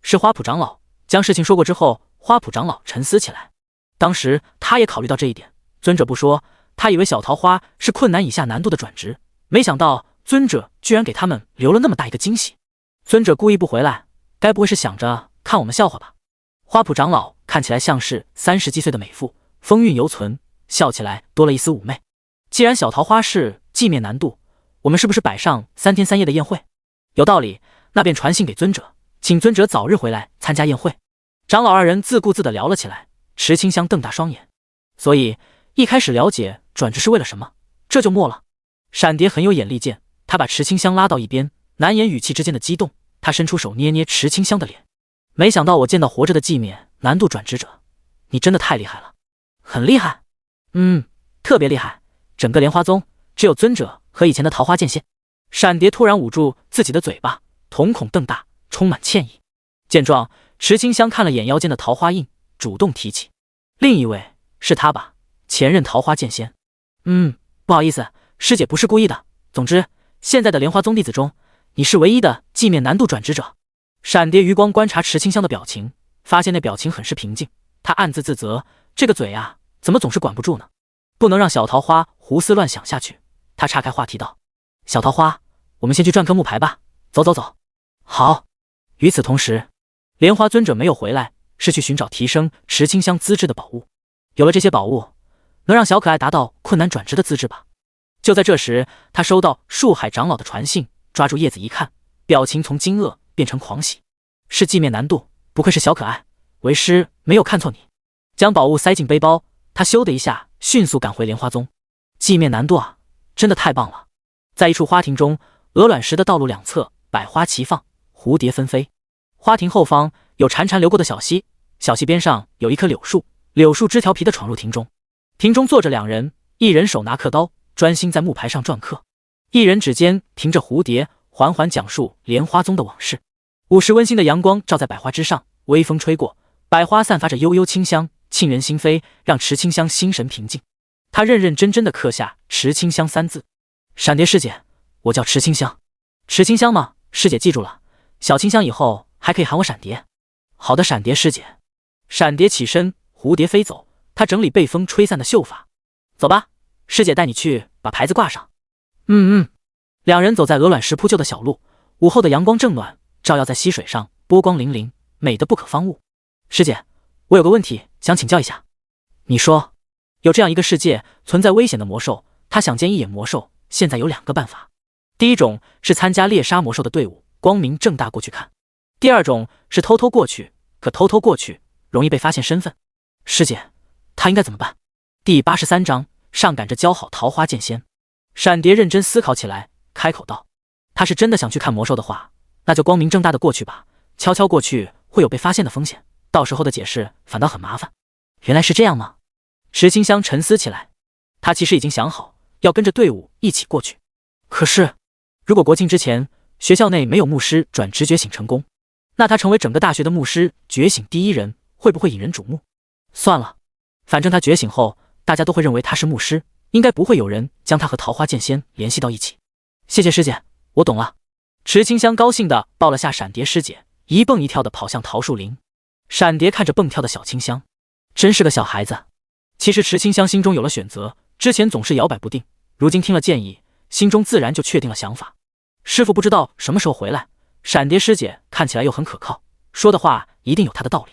是花圃长老。将事情说过之后，花圃长老沉思起来。当时他也考虑到这一点，尊者不说，他以为小桃花是困难以下难度的转职，没想到尊者居然给他们留了那么大一个惊喜。尊者故意不回来，该不会是想着看我们笑话吧？花圃长老看起来像是30几岁的美妇，风韵犹存，笑起来多了一丝妩媚。既然小桃花是寂灭难度，我们是不是摆上3天3夜的宴会？有道理，那便传信给尊者，请尊者早日回来参加宴会。长老2人自顾自地聊了起来。池清香瞪大双眼，所以一开始了解转职是为了什么，这就没了。闪蝶很有眼力见，他把池清香拉到一边，难言语气之间的激动。他伸出手捏捏池清香的脸，没想到我见到活着的寂灭难度转职者，你真的太厉害了。很厉害？特别厉害，整个莲花宗只有尊者和以前的桃花剑仙。闪蝶突然捂住自己的嘴巴，瞳孔瞪大，充满歉意。见状，池清香看了眼腰间的桃花印，主动提起，另一位是他吧，前任桃花剑仙。不好意思，师姐不是故意的。总之，现在的莲花宗弟子中，你是唯一的寂灭难度转职者。闪蝶余光观察池清香的表情，发现那表情很是平静。他暗自自责，这个嘴啊，怎么总是管不住呢？不能让小桃花胡思乱想下去。他岔开话题道：小桃花，我们先去篆刻木牌吧，走走走。好。与此同时，莲花尊者没有回来，是去寻找提升池清香资质的宝物。有了这些宝物，能让小可爱达到困难转职的资质吧。就在这时，他收到树海长老的传信，抓住叶子一看，表情从惊愕变成狂喜。是寂灭难度，不愧是小可爱，为师没有看错你。将宝物塞进背包，他咻的一下迅速赶回莲花宗。寂灭难度啊，真的太棒了。在一处花亭中，鹅卵石的道路两侧百花齐放，蝴蝶纷飞。花亭后方有潺潺流过的小溪，小溪边上有一棵柳树，柳树枝调皮地闯入亭中。亭中坐着两人，一人手拿刻刀，专心在木牌上篆刻，一人指尖停着蝴蝶，缓缓讲述莲花宗的往事。午时温馨的阳光照在百花之上，微风吹过，百花散发着悠悠清香，沁人心扉，让池清香心神平静。他认认真真地刻下池清香三字。闪蝶师姐，我叫池清香。池清香吗？师姐记住了，小清香以后还可以喊我闪蝶。好的，闪蝶师姐。闪蝶起身，蝴蝶飞走，她整理被风吹散的秀发。走吧，师姐带你去把牌子挂上。两人走在鹅卵石铺就的小路，午后的阳光正暖，照耀在溪水上，波光粼粼，美得不可方物。师姐，我有个问题想请教一下。你说。有这样一个世界存在危险的魔兽，他想见一眼魔兽，现在有两个办法。第一种是参加猎杀魔兽的队伍，光明正大过去看；第二种是偷偷过去，可偷偷过去容易被发现身份。师姐，他应该怎么办？第83章上赶着教好桃花剑仙。闪蝶认真思考起来，开口道：他是真的想去看魔兽的话，那就光明正大的过去吧，悄悄过去会有被发现的风险，到时候的解释反倒很麻烦。原来是这样吗？池清香沉思起来，他其实已经想好要跟着队伍一起过去。可是如果国庆之前学校内没有牧师转职觉醒成功，那他成为整个大学的牧师觉醒第一人，会不会引人瞩目？算了，反正他觉醒后大家都会认为他是牧师，应该不会有人将他和桃花剑仙联系到一起。谢谢师姐，我懂了。池清香高兴地抱了下闪蝶师姐，一蹦一跳地跑向桃树林。闪蝶看着蹦跳的小清香，真是个小孩子。其实池清香心中有了选择，之前总是摇摆不定，如今听了建议，心中自然就确定了想法。师父不知道什么时候回来，闪蝶师姐看起来又很可靠，说的话一定有她的道理。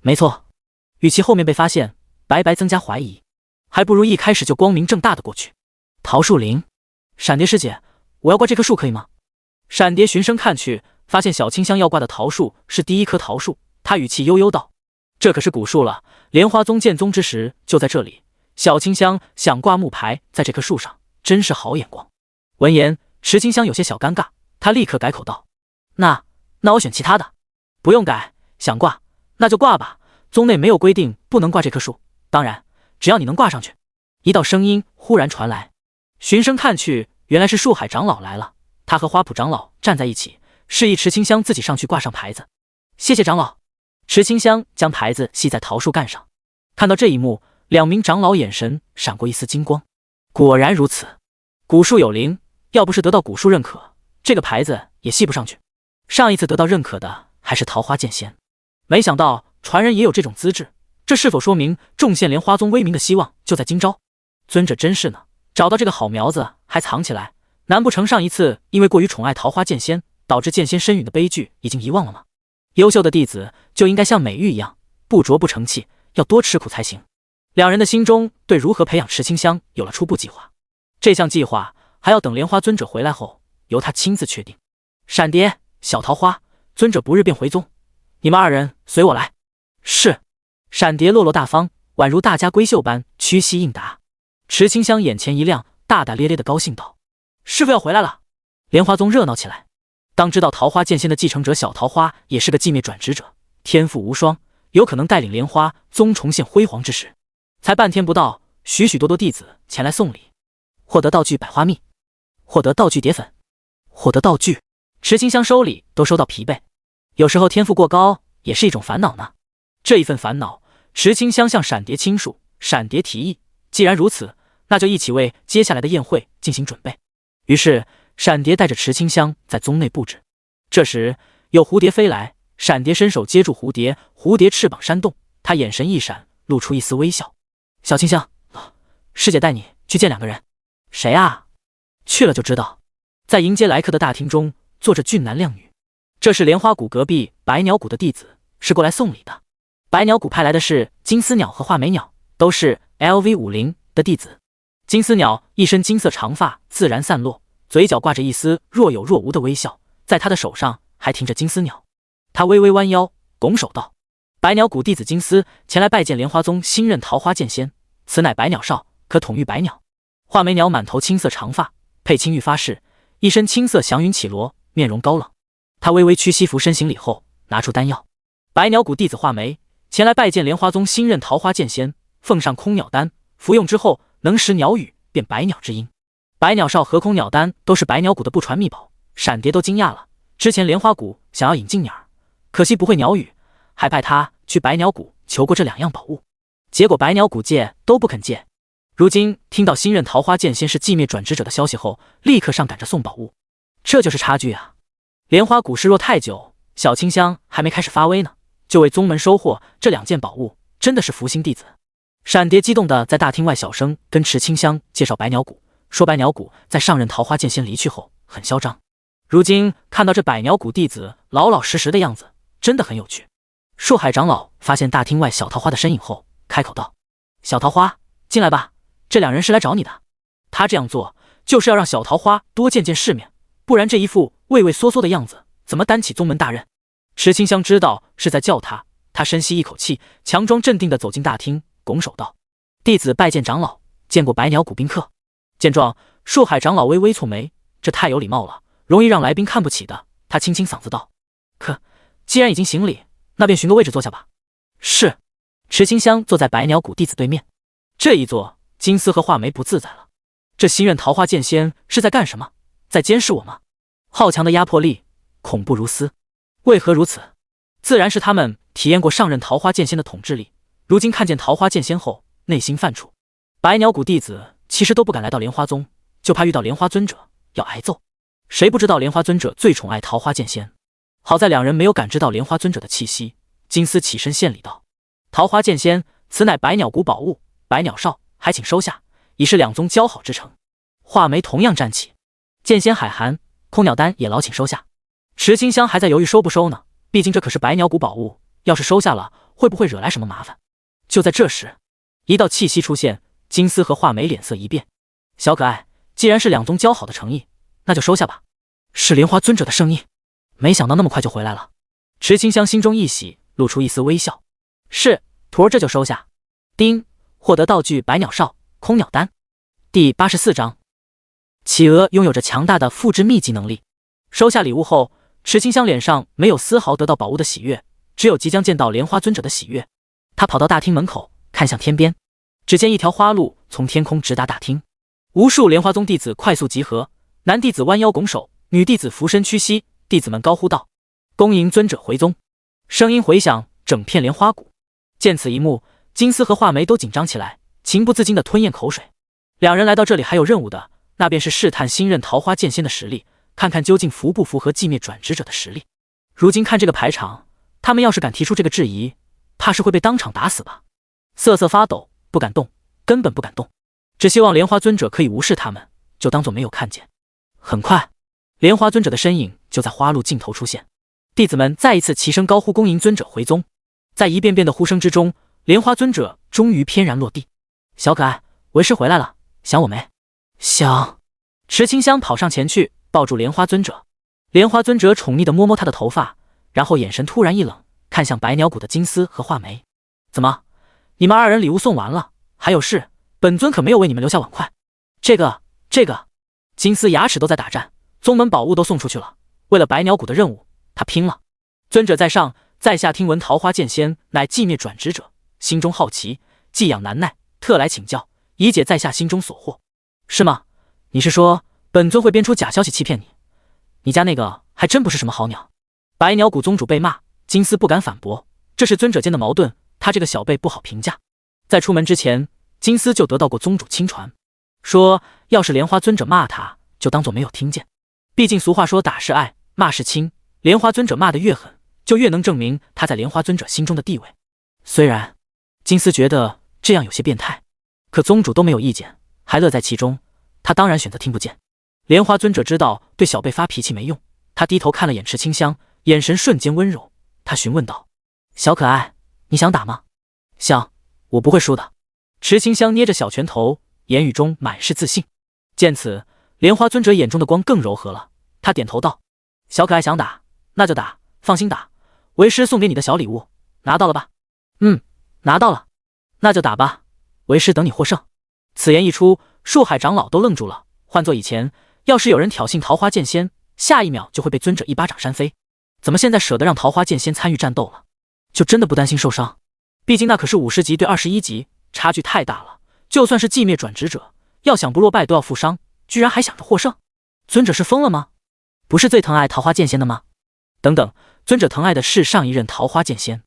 没错，与其后面被发现白白增加怀疑，还不如一开始就光明正大的过去。桃树林，闪蝶师姐，我要挂这棵树可以吗？闪蝶循声看去，发现小清香要挂的桃树是第一棵桃树，她语气悠悠道：这可是古树了，莲花宗建宗之时就在这里，小清香想挂木牌在这棵树上，真是好眼光。闻言，池清香有些小尴尬，她立刻改口道：那我选其他的。不用改，想挂那就挂吧，宗内没有规定不能挂这棵树，当然只要你能挂上去。一道声音忽然传来，循声看去，原来是树海长老来了，他和花圃长老站在一起，示意池清香自己上去挂上牌子。谢谢长老。池清香将牌子系在桃树干上，看到这一幕，两名长老眼神闪过一丝金光。果然如此，古树有灵，要不是得到古树认可，这个牌子也系不上去。上一次得到认可的还是桃花剑仙，没想到传人也有这种资质，这是否说明众县莲花宗威名的希望就在今朝？尊者真是呢，找到这个好苗子还藏起来，难不成上一次因为过于宠爱桃花剑仙，导致剑仙身陨的悲剧已经遗忘了吗？优秀的弟子就应该像美玉一样不浊不成器，要多吃苦才行。两人的心中对如何培养池清香有了初步计划，这项计划还要等莲花尊者回来后由他亲自确定。闪蝶、小桃花，尊者不日便回宗，你们二人随我来。是。闪蝶落落大方，宛如大家闺秀般屈膝应答。池清香眼前一亮，大大咧咧的高兴道：“师傅要回来了！”莲花宗热闹起来。当知道桃花剑仙的继承者小桃花也是个寂灭转职者，天赋无双，有可能带领莲花宗重现辉煌之时，才半天不到，许许多多弟子前来送礼，获得道具百花蜜，获得道具蝶粉，获得道具。池清香收礼都收到疲惫，有时候天赋过高也是一种烦恼呢。这一份烦恼，池清香向闪蝶倾诉，闪蝶提议，既然如此，那就一起为接下来的宴会进行准备。于是闪蝶带着池清香在宗内布置。这时有蝴蝶飞来，闪蝶伸手接住蝴蝶，蝴蝶翅膀扇动，她眼神一闪，露出一丝微笑。小清香，师姐带你去见2个人。谁啊？去了就知道。在迎接来客的大厅中坐着俊男靓女，这是莲花谷隔壁百鸟谷的弟子，是过来送礼的。百鸟谷派来的是金丝鸟和画眉鸟，都是 LV50的弟子。金丝鸟一身金色长发自然散落，嘴角挂着一丝若有若无的微笑，在他的手上还停着金丝鸟。他微微弯腰拱手道：“百鸟谷弟子金丝前来拜见莲花宗新任桃花剑仙，此乃百鸟少，可统御百鸟。”画眉鸟满头青色长发，配青玉发饰，一身青色祥云绮罗，面容高冷。他微微屈膝俯身行礼后，拿出丹药。百鸟谷弟子画眉前来拜见莲花宗新任桃花剑仙，奉上空鸟丹，服用之后能识鸟语，辨百鸟之音。百鸟少和空鸟丹都是百鸟谷的不传秘宝，闪蝶都惊讶了。之前莲花谷想要引进鸟儿，可惜不会鸟语，还派他去百鸟谷求过这2样宝物，结果百鸟谷借都不肯借。如今听到新任桃花剑仙是寂灭转职者的消息后，立刻上赶着送宝物。这就是差距啊！莲花谷示弱太久，小清香还没开始发威呢，就为宗门收获这2件宝物，真的是福星弟子。闪蝶激动地在大厅外小声跟池清香介绍百鸟谷，说百鸟谷在上任桃花剑仙离去后很嚣张，如今看到这百鸟谷弟子老老实实的样子，真的很有趣。树海长老发现大厅外小桃花的身影后，开口道：“小桃花，进来吧，这2人是来找你的。”他这样做就是要让小桃花多见见世面，不然这一副畏畏缩缩的样子，怎么担起宗门大任？池清香知道是在叫他，他深吸一口气，强装镇定地走进大厅，拱手道：“弟子拜见长老，见过百鸟谷宾客。”见状，树海长老微微蹙眉，这太有礼貌了，容易让来宾看不起的。他清清嗓子道：“可既然已经行礼，那便寻个位置坐下吧。”是。池清香坐在百鸟谷弟子对面，这一坐，金丝和画眉不自在了。这新任桃花剑仙是在干什么？在监视我吗？好强的压迫力，恐怖如斯。为何如此？自然是他们体验过上任桃花剑仙的统治力，如今看见桃花剑仙后，内心犯怵。百鸟谷弟子其实都不敢来到莲花宗，就怕遇到莲花尊者要挨揍。谁不知道莲花尊者最宠爱桃花剑仙？好在2人没有感知到莲花尊者的气息。金丝起身献礼道：“桃花剑仙，此乃百鸟谷宝物，百鸟少还请收下，已是2宗交好之诚。”画眉同样站起：“剑仙海涵，空鸟丹也劳请收下。”池清香还在犹豫收不收呢，毕竟这可是百鸟谷宝物，要是收下了，会不会惹来什么麻烦？就在这时，一道气息出现，金丝和画眉脸色一变：“小可爱，既然是2宗交好的诚意，那就收下吧。”是莲花尊者的声音，没想到那么快就回来了。池清香心中一喜，露出一丝微笑：“是，徒儿这就收下。”丁，获得道具百鸟少空鸟丹。第84章，企鹅拥有着强大的复制秘籍能力。收下礼物后，池清香脸上没有丝毫得到宝物的喜悦，只有即将见到莲花尊者的喜悦。他跑到大厅门口，看向天边，只见一条花路从天空直达大厅，无数莲花宗弟子快速集合，男弟子弯腰拱手，女弟子俯身屈膝，弟子们高呼道：“恭迎尊者回宗！”声音回响整片莲花谷。见此一幕，金丝和画眉都紧张起来，情不自禁地吞咽口水。2人来到这里还有任务的，那便是试探新任桃花剑仙的实力，看看究竟符不符合寂灭转职者的实力。如今看这个排场，他们要是敢提出这个质疑，怕是会被当场打死吧。瑟瑟发抖，不敢动，根本不敢动，只希望莲花尊者可以无视他们，就当作没有看见。很快，莲花尊者的身影就在花路尽头出现，弟子们再一次齐声高呼恭迎尊者回宗。在一遍遍的呼声之中，莲花尊者终于翩然落地。小可爱，为师回来了，想我没？想。池清香跑上前去抱住莲花尊者，莲花尊者宠溺地摸摸他的头发，然后眼神突然一冷，看向百鸟谷的金丝和画眉。怎么，你们二人礼物送完了，还有事，本尊可没有为你们留下碗筷。这个，金丝牙齿都在打颤，宗门宝物都送出去了，为了白鸟谷的任务，他拼了。尊者在上，在下听闻桃花剑仙乃寂灭转职者，心中好奇，寄养难耐，特来请教，以解在下心中所惑。是吗？你是说本尊会编出假消息欺骗你？你家那个还真不是什么好鸟。白鸟谷宗主被骂，金丝不敢反驳，这是尊者间的矛盾，他这个小辈不好评价。在出门之前，金丝就得到过宗主亲传，说要是莲花尊者骂他，就当作没有听见。毕竟俗话说打是爱，骂是亲，莲花尊者骂得越狠，就越能证明他在莲花尊者心中的地位。虽然金丝觉得这样有些变态，可宗主都没有意见，还乐在其中，他当然选择听不见。莲花尊者知道对小辈发脾气没用，他低头看了眼池清香，眼神瞬间温柔，他询问道：小可爱，你想打吗？想，我不会输的。池清香捏着小拳头，言语中满是自信。见此，莲花尊者眼中的光更柔和了，他点头道：小可爱想打，那就打，放心打。为师送给你的小礼物，拿到了吧？拿到了。那就打吧，为师等你获胜。此言一出，树海长老都愣住了，换做以前，要是有人挑衅桃花剑仙，下一秒就会被尊者一巴掌扇飞。怎么现在舍得让桃花剑仙参与战斗了？就真的不担心受伤？毕竟那可是50级对21级，差距太大了。就算是寂灭转职者，要想不落败都要负伤，居然还想着获胜，尊者是疯了吗？不是最疼爱桃花剑仙的吗？等等，尊者疼爱的是上一任桃花剑仙，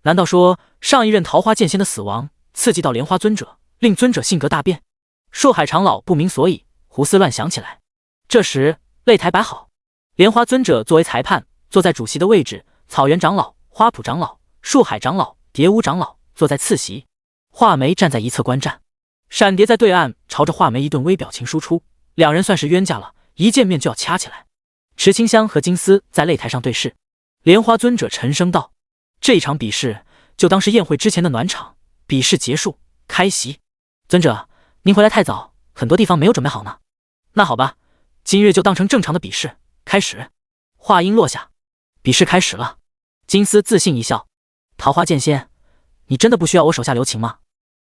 难道说上一任桃花剑仙的死亡刺激到莲花尊者，令尊者性格大变？树海长老不明所以，胡思乱想起来。这时擂台摆好，莲花尊者作为裁判，坐在主席的位置，草原长老、花圃长老、树海长老、蝶舞长老坐在次席，画眉站在一侧观战。闪蝶在对岸朝着画眉一顿微表情输出，两人算是冤家了，一见面就要掐起来。池清香和金丝在擂台上对视，莲花尊者沉声道：这一场比试就当是宴会之前的暖场，比试结束，开席。尊者，您回来太早，很多地方没有准备好呢。那好吧，今日就当成正常的比试，开始。话音落下，比试开始了。金丝自信一笑：桃花剑仙，你真的不需要我手下留情吗？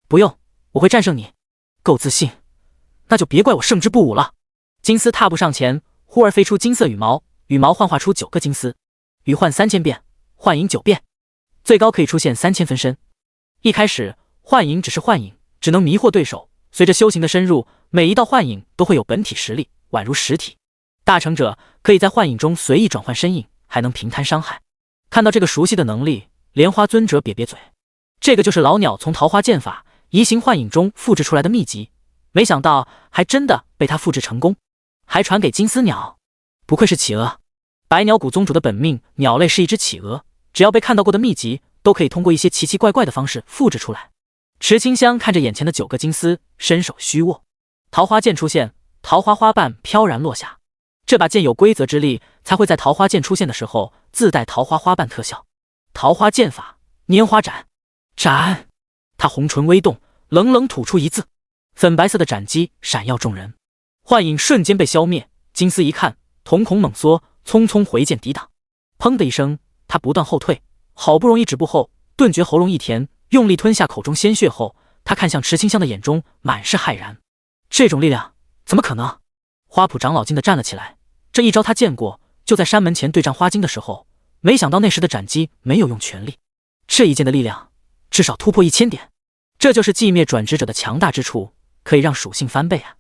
不用，我会战胜你。够自信，那就别怪我胜之不武了。金丝踏步上前，忽而飞出金色羽毛，羽毛幻化出9个金丝，羽幻3000变，幻影9变，最高可以出现3000分身。一开始幻影只是幻影，只能迷惑对手，随着修行的深入，每一道幻影都会有本体实力，宛如实体。大成者可以在幻影中随意转换身影，还能平摊伤害。看到这个熟悉的能力，莲花尊者瘪嘴，这个就是老鸟从桃花剑法移形幻影中复制出来的秘籍，没想到还真的被他复制成功，还传给金丝鸟。不愧是企鹅，白鸟谷宗主的本命鸟类是一只企鹅，只要被看到过的秘籍都可以通过一些奇奇怪怪的方式复制出来。池清香看着眼前的9个金丝，伸手虚握，桃花剑出现，桃花花瓣飘然落下。这把剑有规则之力，才会在桃花剑出现的时候自带桃花花瓣特效。桃花剑法拈花斩，斩！他红唇微动，冷冷吐出一字，粉白色的斩击闪耀众人，幻影瞬间被消灭。金丝一看，瞳孔猛缩，匆匆回剑抵挡。砰的一声，他不断后退，好不容易止步后，顿觉喉咙一甜，用力吞下口中鲜血后，他看向池清香的眼中满是骇然。这种力量怎么可能？花圃长老惊得站了起来，这一招他见过，就在山门前对战花精的时候，没想到那时的斩击没有用全力，这一剑的力量至少突破1000点，这就是寂灭转职者的强大之处，可以让属性翻倍啊！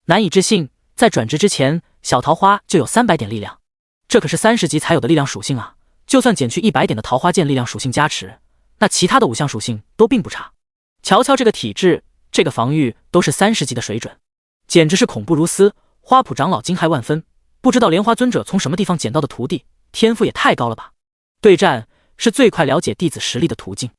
难以置信，在转职之前，小桃花就有300点力量，这可是30级才有的力量属性啊！就算减去100点的桃花剑力量属性加持，那其他的5项属性都并不差。瞧瞧这个体质，这个防御都是30级的水准，简直是恐怖如斯。花圃长老惊骇万分，不知道莲花尊者从什么地方捡到的徒弟，天赋也太高了吧！对战是最快了解弟子实力的途径。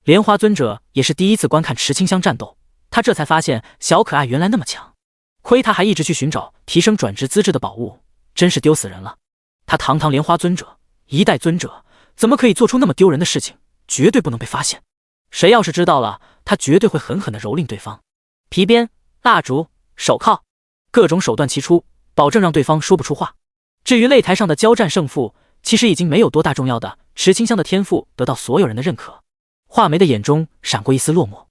莲花尊者也是第一次观看池清香战斗，他这才发现小可爱原来那么强，亏他还一直去寻找提升转职资质的宝物，真是丢死人了。他堂堂莲花尊者，一代尊者，怎么可以做出那么丢人的事情？绝对不能被发现，谁要是知道了，他绝对会狠狠地蹂躏对方。皮鞭、蜡烛、手铐，各种手段齐出，保证让对方说不出话。至于擂台上的交战胜负，其实已经没有多大重要的，池清香的天赋得到所有人的认可。画眉的眼中闪过一丝落寞，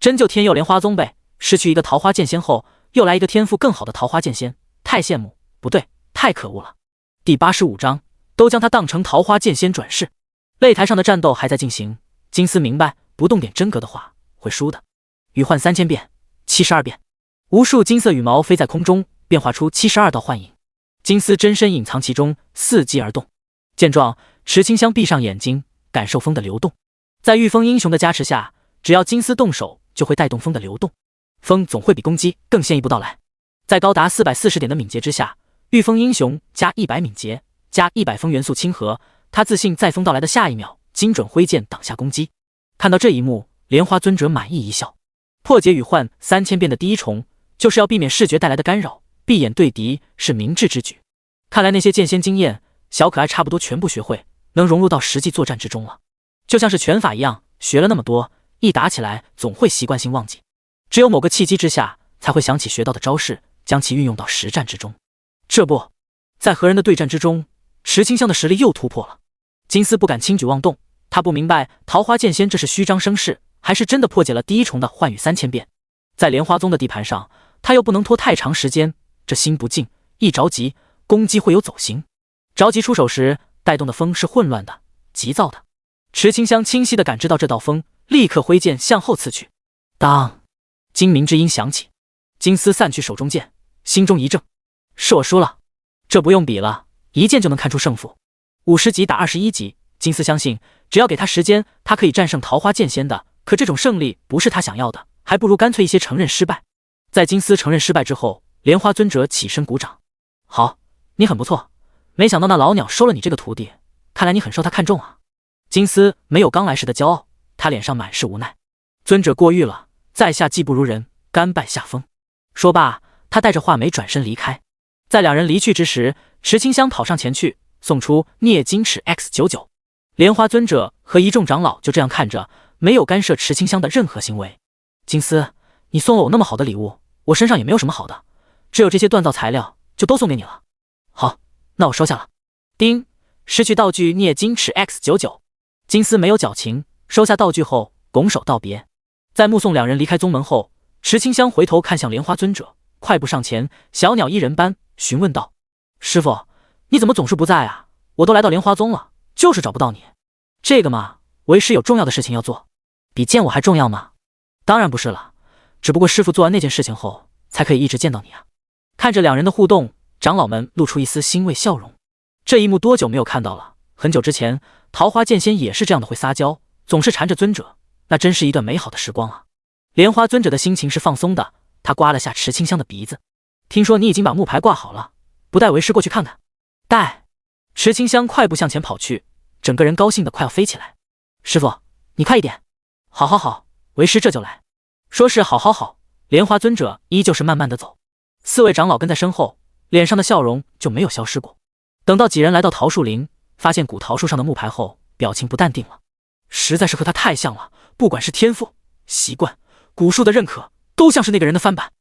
真就天佑莲花宗呗！失去一个桃花剑仙后，又来一个天赋更好的桃花剑仙，太羡慕，不对，太可恶了。第85章，都将他当成桃花剑仙转世。擂台上的战斗还在进行，金丝明白，不动点真格的话会输的。羽幻3000变，72变，无数金色羽毛飞在空中，变化出72道幻影。金丝真身隐藏其中，伺机而动。见状，池清香闭上眼睛，感受风的流动。在御风英雄的加持下，只要金丝动手，就会带动风的流动。风总会比攻击更先一步到来。在高达440点的敏捷之下，御风英雄加100敏捷，加100风元素亲和，他自信在风到来的下一秒，精准挥剑挡下攻击。看到这一幕，莲花尊者满意一笑。破解羽幻3000变的第一重，就是要避免视觉带来的干扰，闭眼对敌是明智之举。看来那些剑仙经验，小可爱差不多全部学会，能融入到实际作战之中了。就像是拳法一样，学了那么多，一打起来总会习惯性忘记，只有某个契机之下，才会想起学到的招式，将其运用到实战之中。这不，在和人的对战之中，池清香的实力又突破了。金丝不敢轻举妄动，他不明白桃花剑仙这是虚张声势，还是真的破解了第一重的幻羽3000变。在莲花宗的地盘上，他又不能拖太长时间，这心不静，一着急，攻击会有走形。着急出手时，带动的风是混乱的、急躁的。池清香清晰地感知到这道风，立刻挥剑向后刺去。当，精鸣之音响起，金丝散去手中剑，心中一怔，是我输了。这不用比了，一剑就能看出胜负。50级打21级，金丝相信只要给他时间，他可以战胜桃花剑仙的。可这种胜利不是他想要的，还不如干脆一些承认失败。在金丝承认失败之后，莲花尊者起身鼓掌。好，你很不错，没想到那老鸟收了你这个徒弟，看来你很受他看重啊。金丝没有刚来时的骄傲，他脸上满是无奈。尊者过誉了，在下技不如人，甘拜下风。说罢，他带着画眉转身离开。在两人离去之时，池清香跑上前去，送出孽金尺 X99。莲花尊者和一众长老就这样看着，没有干涉池清香的任何行为。金丝，你送了我那么好的礼物，我身上也没有什么好的，只有这些锻造材料，就都送给你了。好，那我收下了。叮，失去道具孽金尺 X99。金丝没有矫情，收下道具后拱手道别。在目送两人离开宗门后，池清香回头看向莲花尊者，快步上前，小鸟依人般询问道：“师傅，你怎么总是不在啊？我都来到莲花宗了，就是找不到你。这个嘛，为师有重要的事情要做。比见我还重要吗？当然不是了，只不过师傅做完那件事情后，才可以一直见到你啊。”看着两人的互动，长老们露出一丝欣慰笑容。这一幕多久没有看到了？很久之前，桃花剑仙也是这样的，会撒娇，总是缠着尊者，那真是一段美好的时光啊。莲花尊者的心情是放松的，他刮了下池清香的鼻子。听说你已经把木牌挂好了，不带为师过去看看？带。池清香快步向前跑去，整个人高兴的快要飞起来。师傅，你快一点。好好好，为师这就来。说是好好好，莲花尊者依旧是慢慢的走。4位长老跟在身后，脸上的笑容就没有消失过。等到几人来到桃树林，发现古桃树上的木牌后，表情不淡定了。实在是和他太像了，不管是天赋、习惯、古树的认可，都像是那个人的翻版。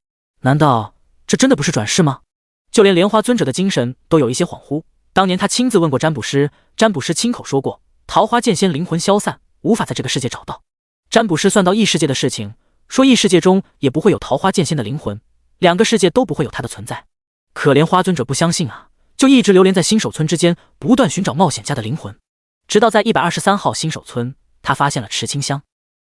难道这真的不是转世吗？就连莲花尊者的精神都有一些恍惚。当年他亲自问过占卜师，占卜师亲口说过，桃花剑仙灵魂消散，无法在这个世界找到。占卜师算到异世界的事情，说异世界中也不会有桃花剑仙的灵魂，两个世界都不会有他的存在。可莲花尊者不相信啊，就一直流连在新手村之间，不断寻找冒险家的灵魂。直到在123号新手村，他发现了池清香，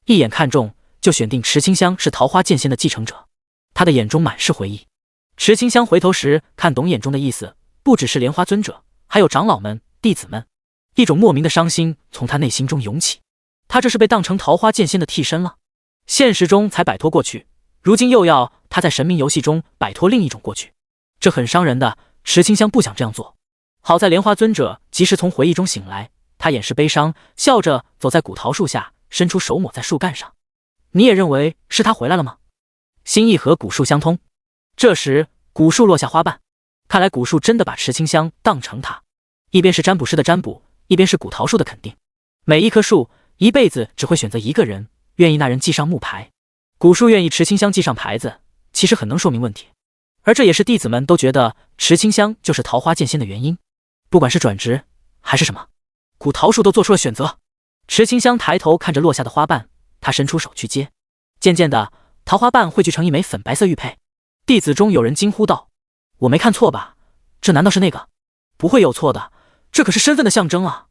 一眼看中，就选定池清香是桃花剑仙的继承者。他的眼中满是回忆。池清香回头时看懂眼中的意思，不只是莲花尊者，还有长老们、弟子们。一种莫名的伤心从他内心中涌起，他这是被当成桃花剑仙的替身了。现实中才摆脱过去，如今又要他在神明游戏中摆脱另一种过去，这很伤人的。池清香不想这样做。好在莲花尊者及时从回忆中醒来，他掩饰悲伤，笑着走在古桃树下，伸出手抹在树干上。你也认为是他回来了吗？心意和古树相通。这时古树落下花瓣，看来古树真的把池清香当成他。一边是占卜师的占卜，一边是古桃树的肯定。每一棵树一辈子只会选择一个人，愿意那人记上木牌。古树愿意池清香记上牌子，其实很能说明问题。而这也是弟子们都觉得池清香就是桃花剑仙的原因。不管是转职还是什么，古桃树都做出了选择。池清香抬头看着落下的花瓣，他伸出手去接。渐渐的，桃花瓣汇聚成一枚粉白色玉佩。弟子中有人惊呼道：“我没看错吧？这难道是那个？不会有错的，这可是身份的象征啊！”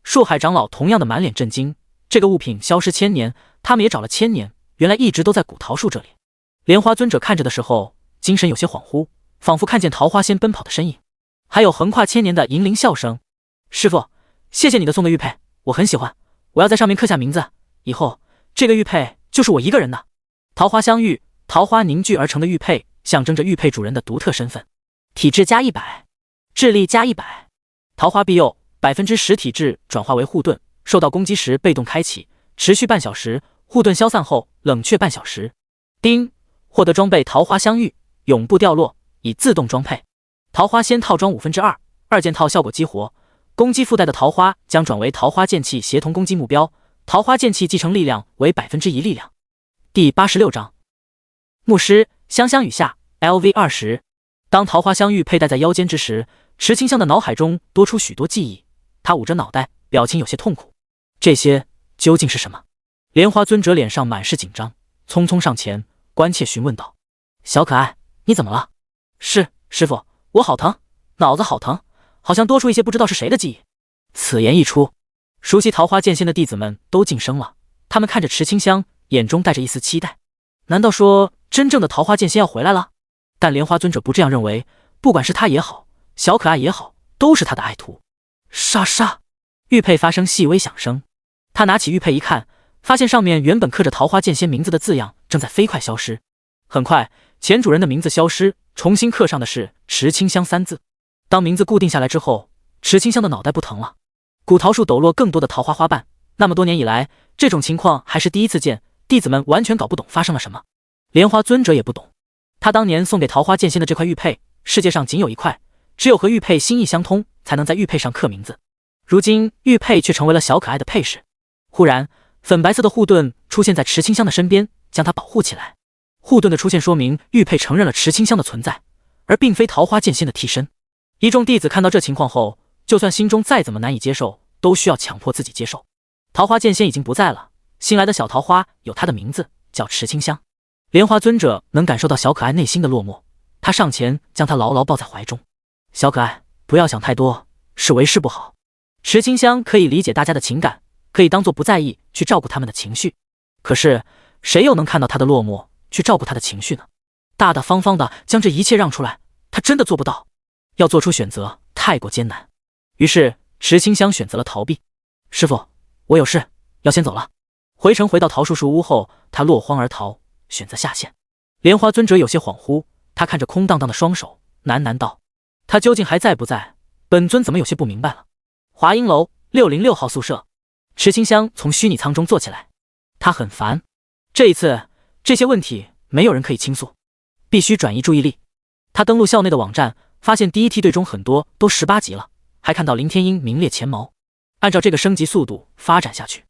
树海长老同样的满脸震惊，这个物品消失1000年，他们也找了1000年，原来一直都在古桃树这里。莲花尊者看着的时候，精神有些恍惚，仿佛看见桃花仙奔跑的身影，还有横跨千年的银铃笑声。师父，谢谢你的送的玉佩，我很喜欢，我要在上面刻下名字，以后这个玉佩就是我一个人的。桃花香玉，桃花凝聚而成的玉佩，象征着玉佩主人的独特身份。体质加100，智力加100。桃花庇佑，10%体质转化为护盾，受到攻击时被动开启，持续半小时，护盾消散后冷却半小时。丁，获得装备桃花香玉，永不掉落，已自动装配。桃花仙套装2/2，二件套效果激活，攻击附带的桃花将转为桃花剑气，协同攻击目标。桃花剑气继承力量为1%力量。第86章，牧师香香雨下 LV20。当桃花香玉佩戴在腰间之时，池清香的脑海中多出许多记忆，他捂着脑袋，表情有些痛苦。这些究竟是什么？莲花尊者脸上满是紧张，匆匆上前，关切询问道：“小可爱，你怎么了？”“是，师父，我好疼，脑子好疼，好像多出一些不知道是谁的记忆。”此言一出，熟悉桃花剑仙的弟子们都噤声了，他们看着池清香，眼中带着一丝期待。难道说真正的桃花剑仙要回来了？但莲花尊者不这样认为，不管是他也好，小可爱也好，都是他的爱徒。沙沙，玉佩发生细微响声，他拿起玉佩一看，发现上面原本刻着桃花剑仙名字的字样正在飞快消失。很快，前主人的名字消失，重新刻上的是池清香3字。当名字固定下来之后，池清香的脑袋不疼了。古桃树抖落更多的桃花花瓣，那么多年以来，这种情况还是第一次见，弟子们完全搞不懂发生了什么。莲花尊者也不懂，他当年送给桃花剑仙的这块玉佩，世界上仅有一块，只有和玉佩心意相通，才能在玉佩上刻名字。如今玉佩却成为了小可爱的配饰。忽然，粉白色的护盾出现在池清香的身边，将她保护起来。护盾的出现说明玉佩承认了池清香的存在，而并非桃花剑仙的替身。一众弟子看到这情况后，就算心中再怎么难以接受，都需要强迫自己接受。桃花剑仙已经不在了，新来的小桃花有她的名字，叫池清香。莲花尊者能感受到小可爱内心的落寞，他上前将她牢牢抱在怀中。小可爱，不要想太多，是为师不好。池清香可以理解大家的情感，可以当作不在意去照顾他们的情绪，可是谁又能看到他的落寞去照顾他的情绪呢？大大方方的将这一切让出来，他真的做不到。要做出选择太过艰难，于是池清香选择了逃避。师父，我有事要先走了。回到桃树树屋后，他落荒而逃，选择下线。莲花尊者有些恍惚，他看着空荡荡的双手，喃喃道：“他究竟还在不在？本尊怎么有些不明白了。”华阴楼606号宿舍，池清香从虚拟舱中坐起来，他很烦，这一次这些问题没有人可以倾诉，必须转移注意力。他登录校内的网站，发现第一梯队中很多都18级了，还看到林天鹰名列前茅。按照这个升级速度发展下去，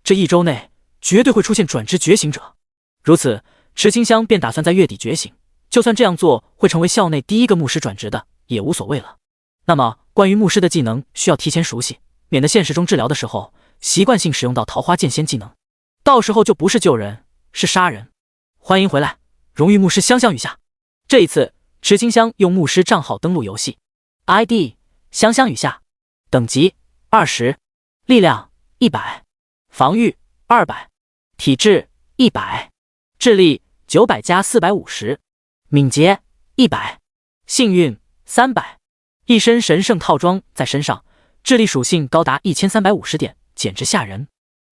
这1周内绝对会出现转职觉醒者。如此，池清香便打算在月底觉醒，就算这样做会成为校内第一个牧师转职的，也无所谓了。那么关于牧师的技能需要提前熟悉，免得现实中治疗的时候习惯性使用到桃花剑仙技能，到时候就不是救人，是杀人。欢迎回来，荣誉牧师香香雨下。这一次池清香用牧师账号登录游戏， ID 香香雨下，等级20，力量100，防御200，体质100，智力900加450，敏捷100，幸运300。一身神圣套装在身上，智力属性高达1350点，简直吓人。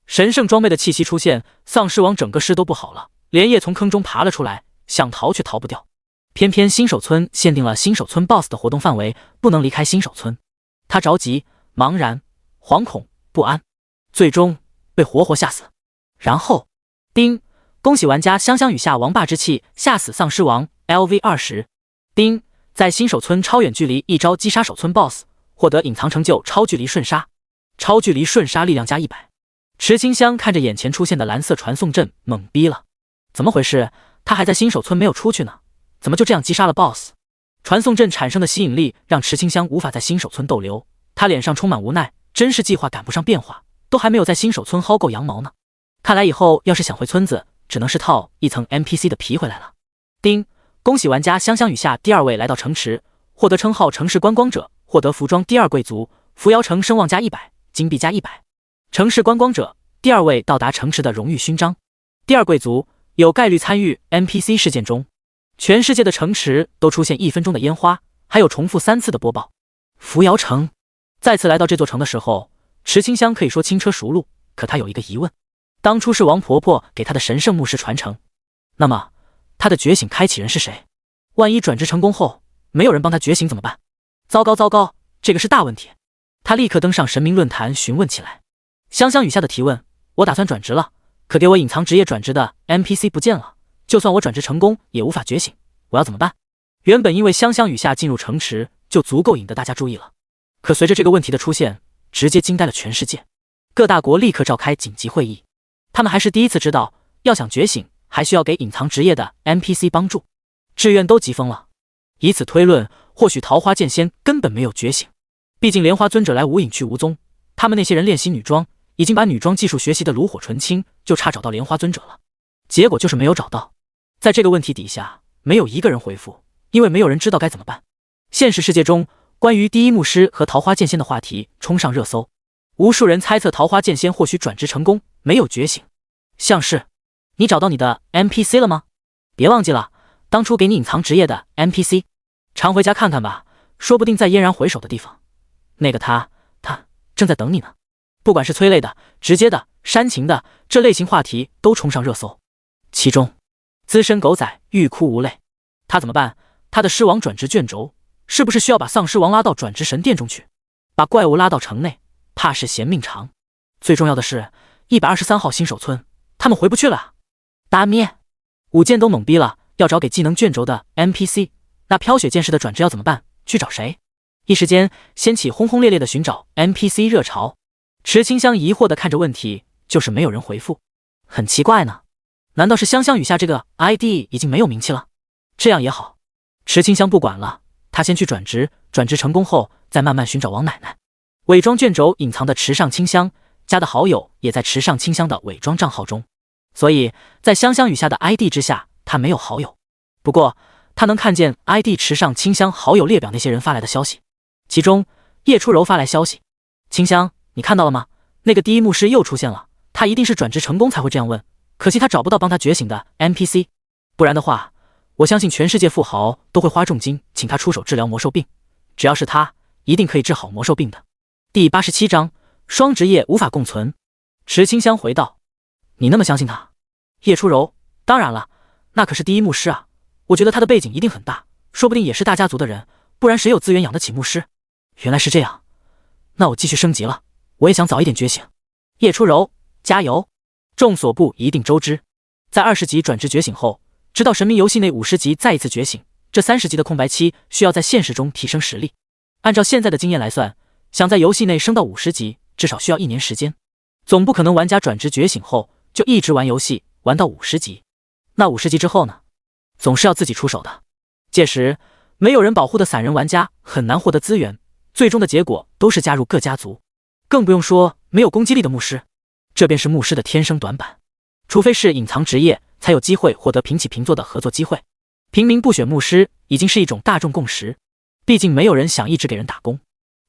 神圣装备的气息出现，丧尸王整个尸都不好了，连夜从坑中爬了出来，想逃却逃不掉。偏偏新手村限定了新手村 BOSS 的活动范围，不能离开新手村。他着急、茫然、惶恐、不安，最终被活活吓死。然后，叮！恭喜玩家香香雨下王霸之气吓死丧尸王 LV20。叮！在新手村超远距离一招击杀手村 BOSS， 获得隐藏成就超距离瞬杀，超距离瞬杀力量加100。池清香看着眼前出现的蓝色传送阵，懵逼了，怎么回事？他还在新手村没有出去呢，怎么就这样击杀了 BOSS？ 传送阵产生的吸引力让池清香无法在新手村逗留，他脸上充满无奈，真是计划赶不上变化，都还没有在新手村薅够羊毛呢。看来以后要是想回村子，只能是套一层 NPC 的皮回来了。丁，恭喜玩家香香雨下第2位来到城池，获得称号城市观光者，获得服装第2贵族，扶摇城声望加100，金币加100。城市观光者第2位到达城池的荣誉勋章。第2贵族有概率参与 NPC 事件中，全世界的城池都出现1分钟的烟花，还有重复3次的播报。扶摇城再次来到这座城的时候，池清香可以说轻车熟路，可他有一个疑问：当初是王婆婆给他的神圣牧师传承，那么他的觉醒开启人是谁？万一转职成功后没有人帮他觉醒怎么办？糟糕糟糕，这个是大问题。他立刻登上神明论坛询问起来。香香雨下的提问：我打算转职了，可给我隐藏职业转职的 NPC 不见了，就算我转职成功也无法觉醒，我要怎么办？原本因为香香雨下进入城池就足够引得大家注意了，可随着这个问题的出现，直接惊呆了全世界。各大国立刻召开紧急会议，他们还是第一次知道，要想觉醒还需要给隐藏职业的 NPC 帮助。志愿都急疯了，以此推论，或许桃花剑仙根本没有觉醒，毕竟莲花尊者来无影去无踪，他们那些人练习女装，已经把女装技术学习的炉火纯青，就差找到莲花尊者了。结果就是没有找到。在这个问题底下，没有一个人回复，因为没有人知道该怎么办。现实世界中，关于第一牧师和桃花剑仙的话题冲上热搜，无数人猜测桃花剑仙或许转职成功，没有觉醒。像是，你找到你的 NPC 了吗？别忘记了，当初给你隐藏职业的 NPC， 常回家看看吧，说不定在嫣然回首的地方，那个他正在等你呢。不管是催泪的、直接的、煽情的，这类型话题都冲上热搜。其中，资深狗仔欲哭无泪，他怎么办？他的狮王转职卷轴，是不是需要把丧尸王拉到转职神殿中去，把怪物拉到城内？怕是嫌命长。最重要的是，123号新手村，他们回不去了啊！大咩，武剑都懵逼了，要找给技能卷轴的 NPC， 那飘雪剑士的转职要怎么办？去找谁？一时间掀起轰轰烈烈的寻找 NPC 热潮。池清香疑惑地看着问题，就是没有人回复。很奇怪呢，难道是香香雨下这个 ID 已经没有名气了？这样也好，池清香不管了，他先去转职，转职成功后再慢慢寻找王奶奶。伪装卷轴隐藏的池上清香加的好友也在池上清香的伪装账号中，所以在香香雨下的 ID 之下，他没有好友。不过他能看见 ID 池上清香好友列表那些人发来的消息，其中叶初柔发来消息：清香，你看到了吗？那个第一牧师又出现了，他一定是转职成功才会这样问，可惜他找不到帮他觉醒的 NPC， 不然的话，我相信全世界富豪都会花重金请他出手治疗魔兽病，只要是他，一定可以治好魔兽病的。第87章，双职业无法共存。池清香回道：你那么相信他？叶初柔：当然了，那可是第一牧师啊，我觉得他的背景一定很大，说不定也是大家族的人，不然谁有资源养得起牧师？原来是这样，那我继续升级了，我也想早一点觉醒。叶初柔，加油！众所不一定周知，在20级转职觉醒后，直到神明游戏内50级再一次觉醒，这30级的空白期需要在现实中提升实力。按照现在的经验来算，想在游戏内升到50级，至少需要1年时间。总不可能玩家转职觉醒后就一直玩游戏，玩到50级。那50级之后呢？总是要自己出手的。届时，没有人保护的散人玩家很难获得资源，最终的结果都是加入各家族。更不用说没有攻击力的牧师，这便是牧师的天生短板。除非是隐藏职业，才有机会获得平起平坐的合作机会。平民不选牧师已经是一种大众共识，毕竟没有人想一直给人打工。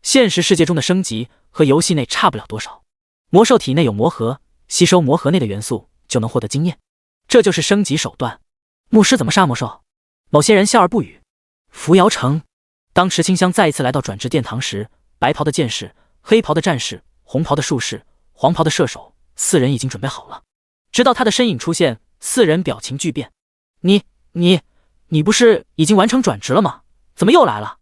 现实世界中的升级和游戏内差不了多少。魔兽体内有魔核，吸收魔核内的元素就能获得经验，这就是升级手段。牧师怎么杀魔兽？某些人笑而不语。扶摇城，当池清香再一次来到转职殿堂时，白袍的剑士、黑袍的战士、红袍的术士、黄袍的射手，4人已经准备好了。直到他的身影出现，4人表情巨变。你不是已经完成转职了吗？怎么又来了？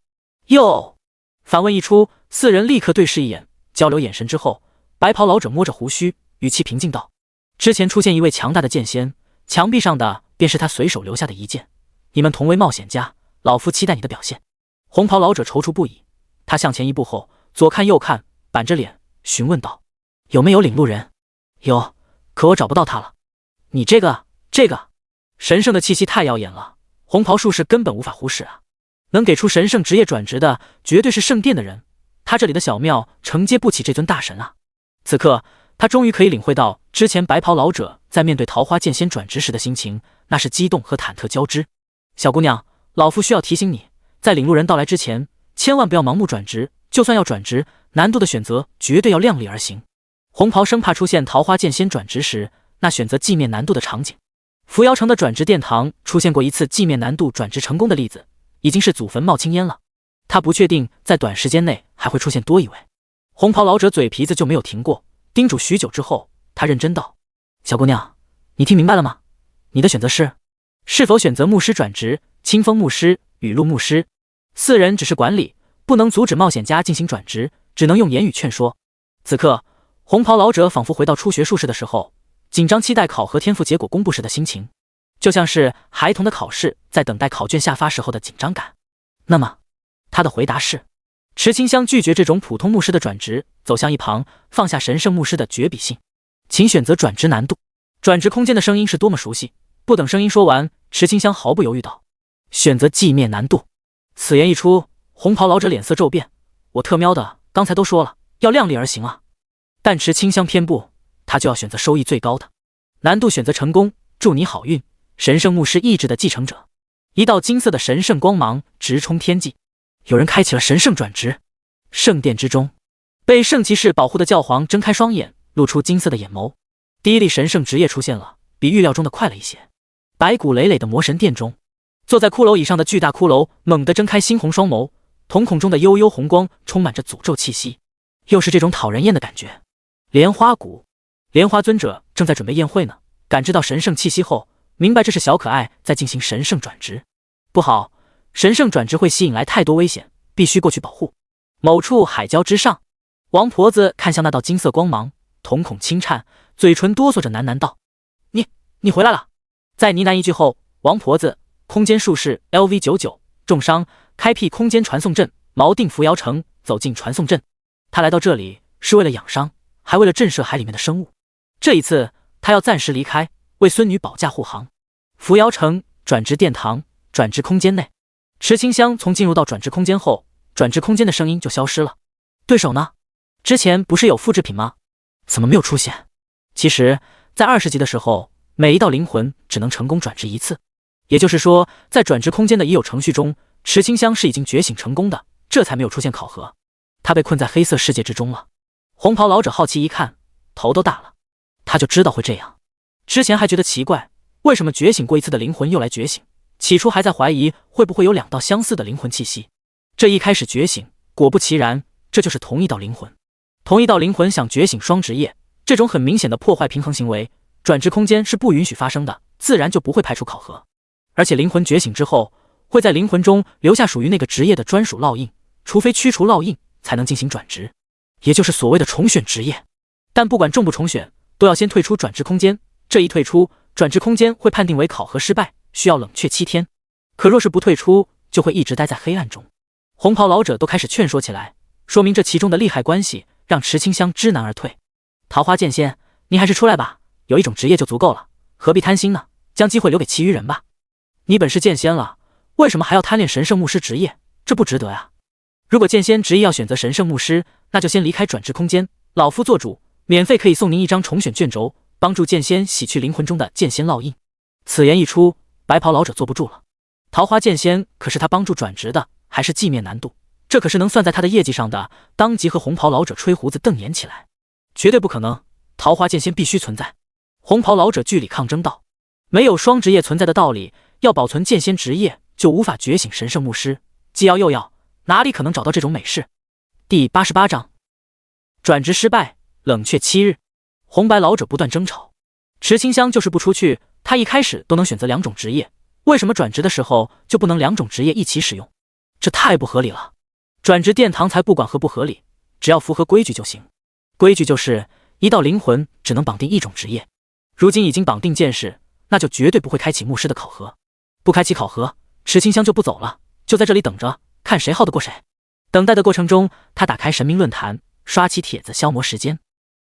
又反问一出，4人立刻对视一眼，交流眼神之后，白袍老者摸着胡须，语气平静道：之前出现一位强大的剑仙，墙壁上的便是他随手留下的一剑。你们同为冒险家，老夫期待你的表现。红袍老者踌躇不已，他向前一步后，左看右看，板着脸询问道：有没有领路人？有，可我找不到他了。你这个神圣的气息太耀眼了，红袍术士根本无法忽视啊！能给出神圣职业转职的，绝对是圣殿的人，他这里的小庙承接不起这尊大神啊！此刻他终于可以领会到之前白袍老者在面对桃花剑仙转职时的心情，那是激动和忐忑交织。小姑娘，老夫需要提醒你，在领路人到来之前，千万不要盲目转职，就算要转职，难度的选择绝对要量力而行。红袍生怕出现桃花剑仙转职时那选择寂灭难度的场景。扶摇城的转职殿堂出现过一次寂灭难度转职成功的例子，已经是祖坟冒青烟了。他不确定在短时间内还会出现多一位。红袍老者嘴皮子就没有停过，叮嘱许久之后，他认真道：小姑娘，你听明白了吗？你的选择是否选择牧师转职、清风牧师、雨露牧师？4人只是管理，不能阻止冒险家进行转职，只能用言语劝说。此刻红袍老者仿佛回到初学术士的时候，紧张期待考核天赋结果公布时的心情，就像是孩童的考试在等待考卷下发时候的紧张感。那么他的回答是，池清香拒绝这种普通牧师的转职，走向一旁，放下神圣牧师的绝笔信，请选择转职难度。转职空间的声音是多么熟悉，不等声音说完，池清香毫不犹豫道：选择寂灭难度。此言一出，红袍老者脸色骤变，我特喵的刚才都说了要量力而行啊。但池清香偏不，他就要选择收益最高的难度，选择成功，祝你好运，神圣牧师意志的继承者。一道金色的神圣光芒直冲天际，有人开启了神圣转职。圣殿之中，被圣骑士保护的教皇睁开双眼，露出金色的眼眸。第一粒神圣职业出现了，比预料中的快了一些。白骨累累的魔神殿中，坐在骷髅椅上的巨大骷髅猛地睁开猩红双眸，瞳孔中的幽幽红光充满着诅咒气息，又是这种讨人厌的感觉。莲花谷，莲花尊者正在准备宴会呢，感知到神圣气息后，明白这是小可爱在进行神圣转职。不好，神圣转职会吸引来太多危险，必须过去保护。某处海礁之上，王婆子看向那道金色光芒，瞳孔轻颤，嘴唇哆嗦着喃喃道：你回来了。在呢喃一句后，王婆子空间术士 LV99 重伤，开辟空间传送阵，锚定扶摇城，走进传送阵。他来到这里是为了养伤，还为了震慑海里面的生物。这一次他要暂时离开，为孙女保驾护航。扶摇城转职殿堂，转职空间内，池清香从进入到转职空间后，转职空间的声音就消失了。对手呢？之前不是有复制品吗？怎么没有出现？其实在20级的时候，每一道灵魂只能成功转职一次，也就是说在转职空间的已有程序中，池清香是已经觉醒成功的，这才没有出现考核。他被困在黑色世界之中了。红袍老者好奇一看，头都大了，他就知道会这样。之前还觉得奇怪，为什么觉醒过一次的灵魂又来觉醒，起初还在怀疑会不会有2道相似的灵魂气息。这一开始觉醒，果不其然，这就是同一道灵魂。同一道灵魂想觉醒双职业，这种很明显的破坏平衡行为，转职空间是不允许发生的，自然就不会排除考核。而且灵魂觉醒之后，会在灵魂中留下属于那个职业的专属烙印，除非驱除烙印，才能进行转职，也就是所谓的重选职业。但不管重不重选，都要先退出转职空间，这一退出，转职空间会判定为考核失败，需要冷却7天。可若是不退出，就会一直待在黑暗中。红袍老者都开始劝说起来，说明这其中的利害关系，让池清香知难而退。桃花剑仙，你还是出来吧，有一种职业就足够了，何必贪心呢？将机会留给其余人吧。你本是剑仙了，为什么还要贪恋神圣牧师职业？这不值得呀。如果剑仙执意要选择神圣牧师，那就先离开转职空间，老夫做主，免费可以送您1张重选卷轴，帮助剑仙洗去灵魂中的剑仙烙印。此言一出，白袍老者坐不住了。桃花剑仙可是他帮助转职的，还是寂灭难度，这可是能算在他的业绩上的。当即和红袍老者吹胡子瞪眼起来，绝对不可能，桃花剑仙必须存在。红袍老者据理抗争道：没有双职业存在的道理，要保存剑仙职业，就无法觉醒神圣牧师，既要又要，哪里可能找到这种美事？第88章转职失败，冷却7日。红白老者不断争吵，池清香就是不出去，他一开始都能选择2种职业，为什么转职的时候就不能2种职业一起使用？这太不合理了。转职殿堂才不管合不合理，只要符合规矩就行。规矩就是一道灵魂只能绑定1种职业，如今已经绑定剑士，那就绝对不会开启牧师的考核。不开启考核，池清香就不走了，就在这里等着，看谁耗得过谁。等待的过程中，他打开神明论坛，刷起帖子消磨时间。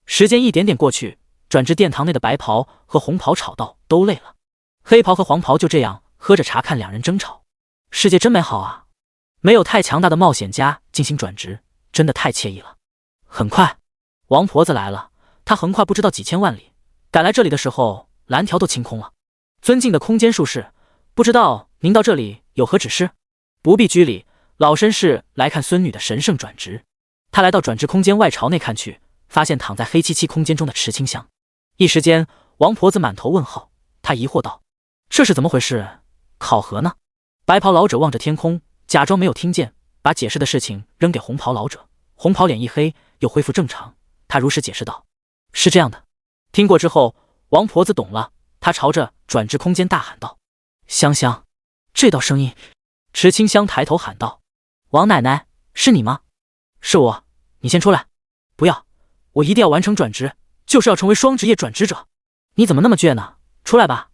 时间一点点过去，转职殿堂内的白袍和红袍吵到都累了，黑袍和黄袍就这样喝着茶看2人争吵。世界真美好啊，没有太强大的冒险家进行转职，真的太惬意了。很快王婆子来了，他横跨不知道几千万里，赶来这里的时候，蓝条都清空了。尊敬的空间术士，不知道您到这里有何指示？不必拘礼，老身是来看孙女的神圣转职。他来到转职空间外朝内看去，发现躺在黑漆漆空间中的池清香。一时间，王婆子满头问号，她疑惑道：“这是怎么回事？考核呢？”白袍老者望着天空，假装没有听见，把解释的事情扔给红袍老者。红袍脸一黑，又恢复正常。他如实解释道：“是这样的。”听过之后，王婆子懂了，她朝着转职空间大喊道：“香香！”这道声音，池清香抬头喊道：“王奶奶，是你吗？”“是我，你先出来。”“不要，我一定要完成转职，就是要成为双职业转职者。”“你怎么那么倔呢？出来吧。”“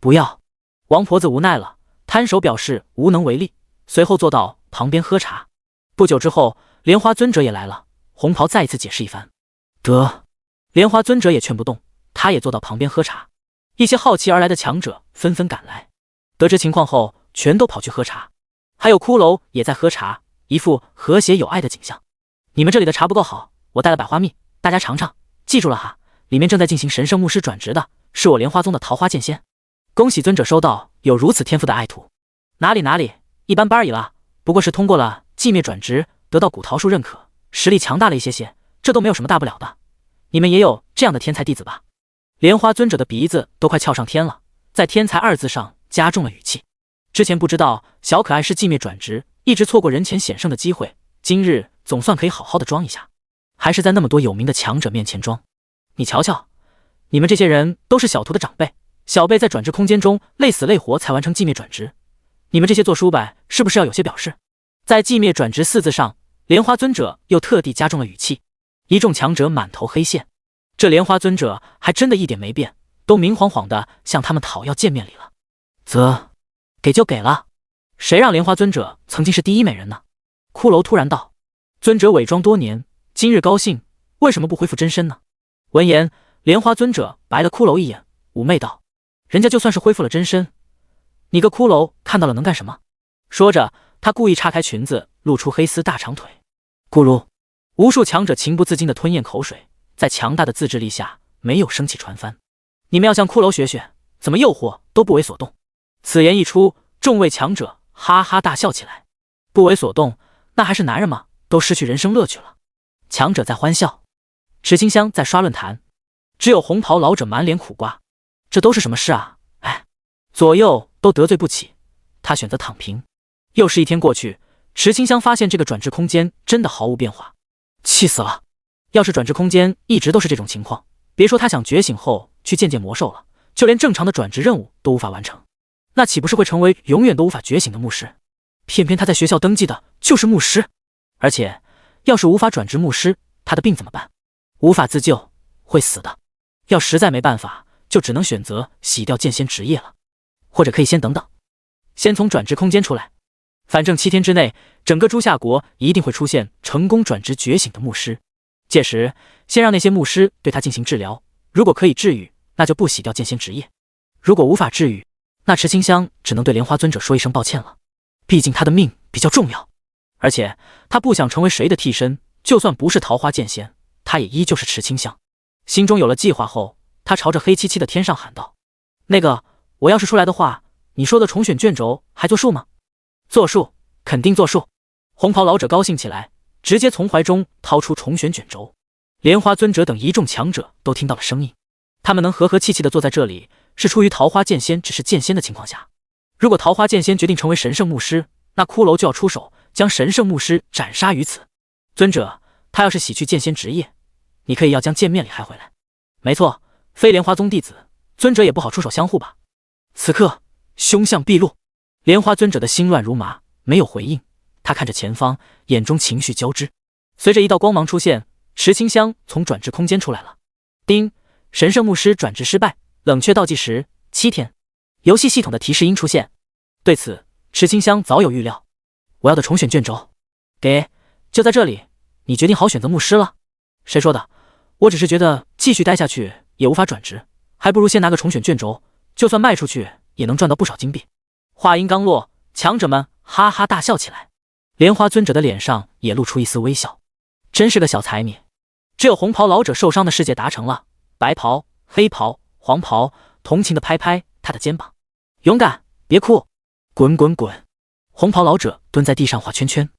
不要。”王婆子无奈了，摊手表示无能为力，随后坐到旁边喝茶。不久之后，莲花尊者也来了，红袍再一次解释一番。得，莲花尊者也劝不动，他也坐到旁边喝茶。一些好奇而来的强者纷纷赶来，得知情况后，全都跑去喝茶。还有骷髅也在喝茶，一副和谐有爱的景象。你们这里的茶不够好，我带了百花蜜，大家尝尝。记住了哈，里面正在进行神圣牧师转职的，是我莲花宗的桃花剑仙。恭喜尊者收到有如此天赋的爱徒。哪里，一般般而已啦，不过是通过了寂灭转职，得到古桃树认可，实力强大了一些，这都没有什么大不了的。你们也有这样的天才弟子吧？莲花尊者的鼻子都快翘上天了，在天才二字上加重了语气。之前不知道小可爱是寂灭转职，一直错过人前显圣的机会，今日总算可以好好的装一下，还是在那么多有名的强者面前装。你瞧瞧，你们这些人都是小徒的长辈，小辈在转职空间中累死累活才完成寂灭转职，你们这些做书摆是不是要有些表示？在寂灭转职四字上，莲花尊者又特地加重了语气。一众强者满头黑线，这莲花尊者还真的一点没变，都明晃晃的向他们讨要见面礼了。给就给了，谁让莲花尊者曾经是第一美人呢？骷髅突然道：“尊者伪装多年，今日高兴，为什么不恢复真身呢？”闻言，莲花尊者白了骷髅一眼，妩媚道：“人家就算是恢复了真身，你个骷髅看到了能干什么？”说着，他故意岔开裙子，露出黑丝大长腿。咕噜，无数强者情不自禁地吞咽口水，在强大的自制力下，没有升起船帆。你们要向骷髅学学，怎么诱惑都不为所动。此言一出，众位强者哈哈大笑起来。不为所动，那还是男人吗？都失去人生乐趣了。强者在欢笑，池清香在刷论坛，只有红袍老者满脸苦瓜。这都是什么事啊？哎，左右都得罪不起，他选择躺平。又是一天过去，池清香发现这个转职空间真的毫无变化，气死了！要是转职空间一直都是这种情况，别说他想觉醒后去见魔兽了，就连正常的转职任务都无法完成，那岂不是会成为永远都无法觉醒的牧师？偏偏他在学校登记的就是牧师，而且要是无法转职牧师，他的病怎么办？无法自救，会死的。要实在没办法，就只能选择洗掉剑仙职业了，或者可以先等等，先从转职空间出来。反正7天之内，整个朱夏国一定会出现成功转职觉醒的牧师。届时，先让那些牧师对他进行治疗，如果可以治愈，那就不洗掉剑仙职业；如果无法治愈，那池清香只能对莲花尊者说一声抱歉了。毕竟他的命比较重要，而且他不想成为谁的替身，就算不是桃花剑仙，他也依旧是池清香。心中有了计划后，他朝着黑漆漆的天上喊道：“那个，我要是出来的话，你说的重选卷轴还作数吗？”“作数，肯定作数。”红袍老者高兴起来，直接从怀中掏出重选卷轴。莲花尊者等一众强者都听到了声音，他们能和和气气的坐在这里，是出于桃花剑仙只是剑仙的情况下。如果桃花剑仙决定成为神圣牧师，那骷髅就要出手将神圣牧师斩杀于此。尊者，他要是洗去剑仙职业，你可以要将见面礼还回来。没错，非莲花宗弟子，尊者也不好出手相护吧。此刻凶相毕露，莲花尊者的心乱如麻，没有回应。他看着前方，眼中情绪交织。随着一道光芒出现，池清香从转职空间出来了。丁，神圣牧师转职失败，冷却倒计时7天。游戏系统的提示音出现。对此，池清香早有预料。我要的重选卷轴，就在这里。你决定好选择牧师了？谁说的？我只是觉得继续待下去也无法转职，还不如先拿个重选卷轴，就算卖出去也能赚到不少金币。话音刚落，强者们哈哈大笑起来。莲花尊者的脸上也露出一丝微笑，真是个小财迷。只有红袍老者受伤的世界达成了，白袍、黑袍、黄袍同情地拍拍他的肩膀，勇敢，别哭，滚滚滚。红袍老者蹲在地上画圈圈，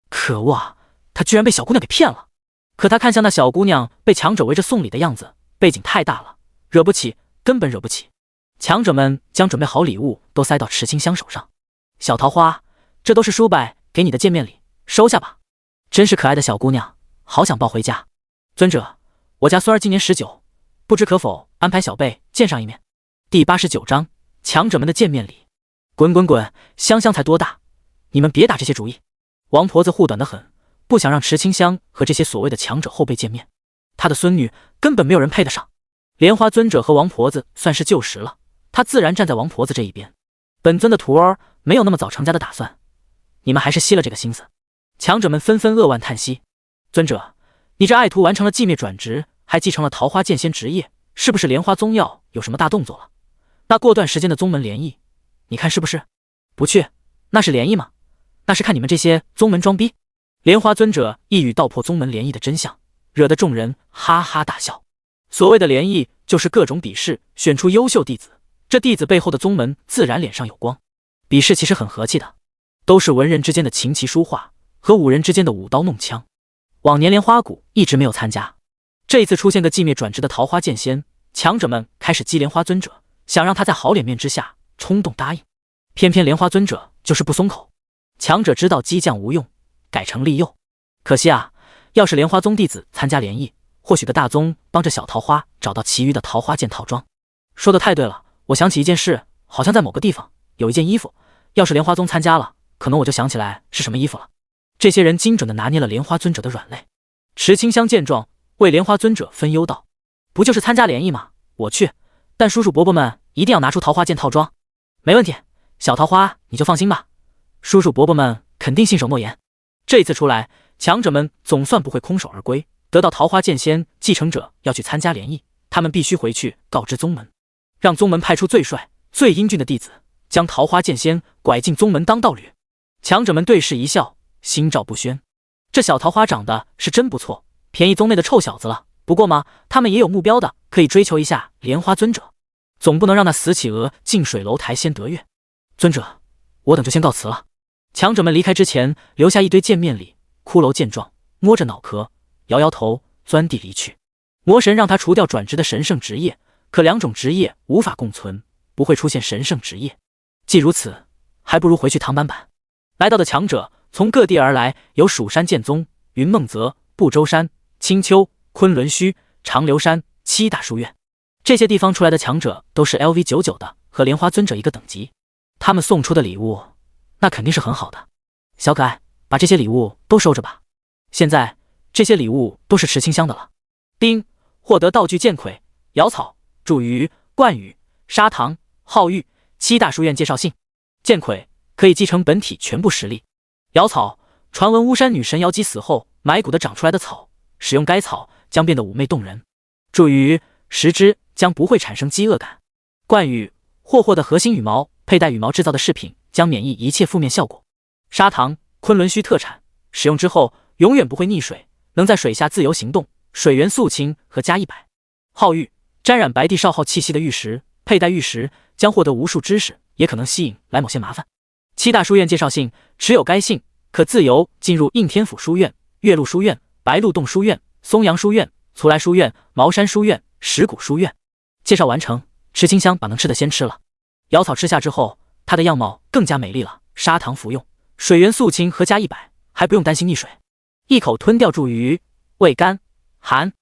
可恶啊，他居然被小姑娘给骗了。可他看向那小姑娘被强者围着送礼的样子，背景太大了，惹不起，根本惹不起。强者们将准备好礼物都塞到池清香手上。小桃花，这都是叔伯给你的见面礼，收下吧。真是可爱的小姑娘，好想抱回家。尊者，我家孙儿今年19，不知可否安排小辈见上一面。第89章，强者们的见面礼。滚滚滚，香香才多大，你们别打这些主意。王婆子护短得很，不想让池清香和这些所谓的强者后辈见面。她的孙女根本没有人配得上。莲花尊者和王婆子算是旧识了，他自然站在王婆子这一边。本尊的徒儿没有那么早成家的打算，你们还是息了这个心思。强者们纷纷扼腕叹息。尊者，你这爱徒完成了寂灭转职，还继承了桃花剑仙职业，是不是莲花宗要有什么大动作了？那过段时间的宗门联谊，你看是不是？不去，那是联谊吗？那是看你们这些宗门装逼。莲花尊者一语道破宗门联谊的真相，惹得众人哈哈大笑。所谓的联谊就是各种比试，选出优秀弟子，这弟子背后的宗门自然脸上有光。比试其实很和气的，都是文人之间的琴棋书画和武人之间的舞刀弄枪。往年莲花谷一直没有参加，这一次出现个寂灭转职的桃花剑仙，强者们开始激莲花尊者，想让他在好脸面之下冲动答应。偏偏莲花尊者就是不松口。强者知道激将无用，改成利诱。可惜啊，要是莲花宗弟子参加联谊，或许个大宗帮着小桃花找到其余的桃花剑套装。说的太对了，我想起一件事，好像在某个地方有一件衣服，要是莲花宗参加了，可能我就想起来是什么衣服了。这些人精准地拿捏了莲花尊者的软肋。池清香见状，为莲花尊者分忧道：不就是参加联谊吗？我去，但叔叔伯伯们一定要拿出桃花剑套装。没问题，小桃花你就放心吧，叔叔伯伯们肯定信守诺言。这次出来，强者们总算不会空手而归，得到桃花剑仙继承者要去参加联谊，他们必须回去告知宗门，让宗门派出最帅最英俊的弟子，将桃花剑仙拐进宗门当道侣。强者们对视一笑，心照不宣。这小桃花长得是真不错，便宜宗内的臭小子了。不过嘛，他们也有目标的，可以追求一下莲花尊者，总不能让那死企鹅近水楼台先得月。尊者，我等就先告辞了。强者们离开之前，留下一堆见面礼。骷髅见状，摸着脑壳，摇摇头，钻地离去。魔神让他除掉转职的神圣职业，可两种职业无法共存，不会出现神圣职业。既如此，还不如回去唐板板。来到的强者从各地而来，有蜀山剑宗、云梦泽、不周山、青丘、昆仑虚、长流山7大书院。这些地方出来的强者都是 LV99的，和莲花尊者一个等级。他们送出的礼物那肯定是很好的。小可爱，把这些礼物都收着吧。现在这些礼物都是池清香的了。丁，获得道具剑魁、瑶草、祝鱼、冠羽、砂糖、皓玉7大书院介绍信。剑魁可以继承本体全部实力。瑶草，传闻巫山女神瑶姬死后埋骨的长出来的草，使用该草将变得妩媚动人。祝鱼，食之将不会产生饥饿感。冠羽，获得核心羽毛，佩戴羽毛制造的饰品将免疫一切负面效果。砂糖，昆仑虚特产，使用之后永远不会溺水，能在水下自由行动，水源肃清和加100。皓玉，沾染白帝少昊气息的玉石，佩戴玉石将获得无数知识，也可能吸引来某些麻烦。7大书院介绍信，持有该信可自由进入应天府书院、岳麓书院、白鹿洞书院、松阳书院、徂徕书院、茅山书院、石鼓书院。介绍完成，池清香把能吃的先吃了。瑶草吃下之后，她的样貌更加美丽了。砂糖服用，水源肃清和加100，还不用担心溺水。一口吞掉祝鱼，味甘寒。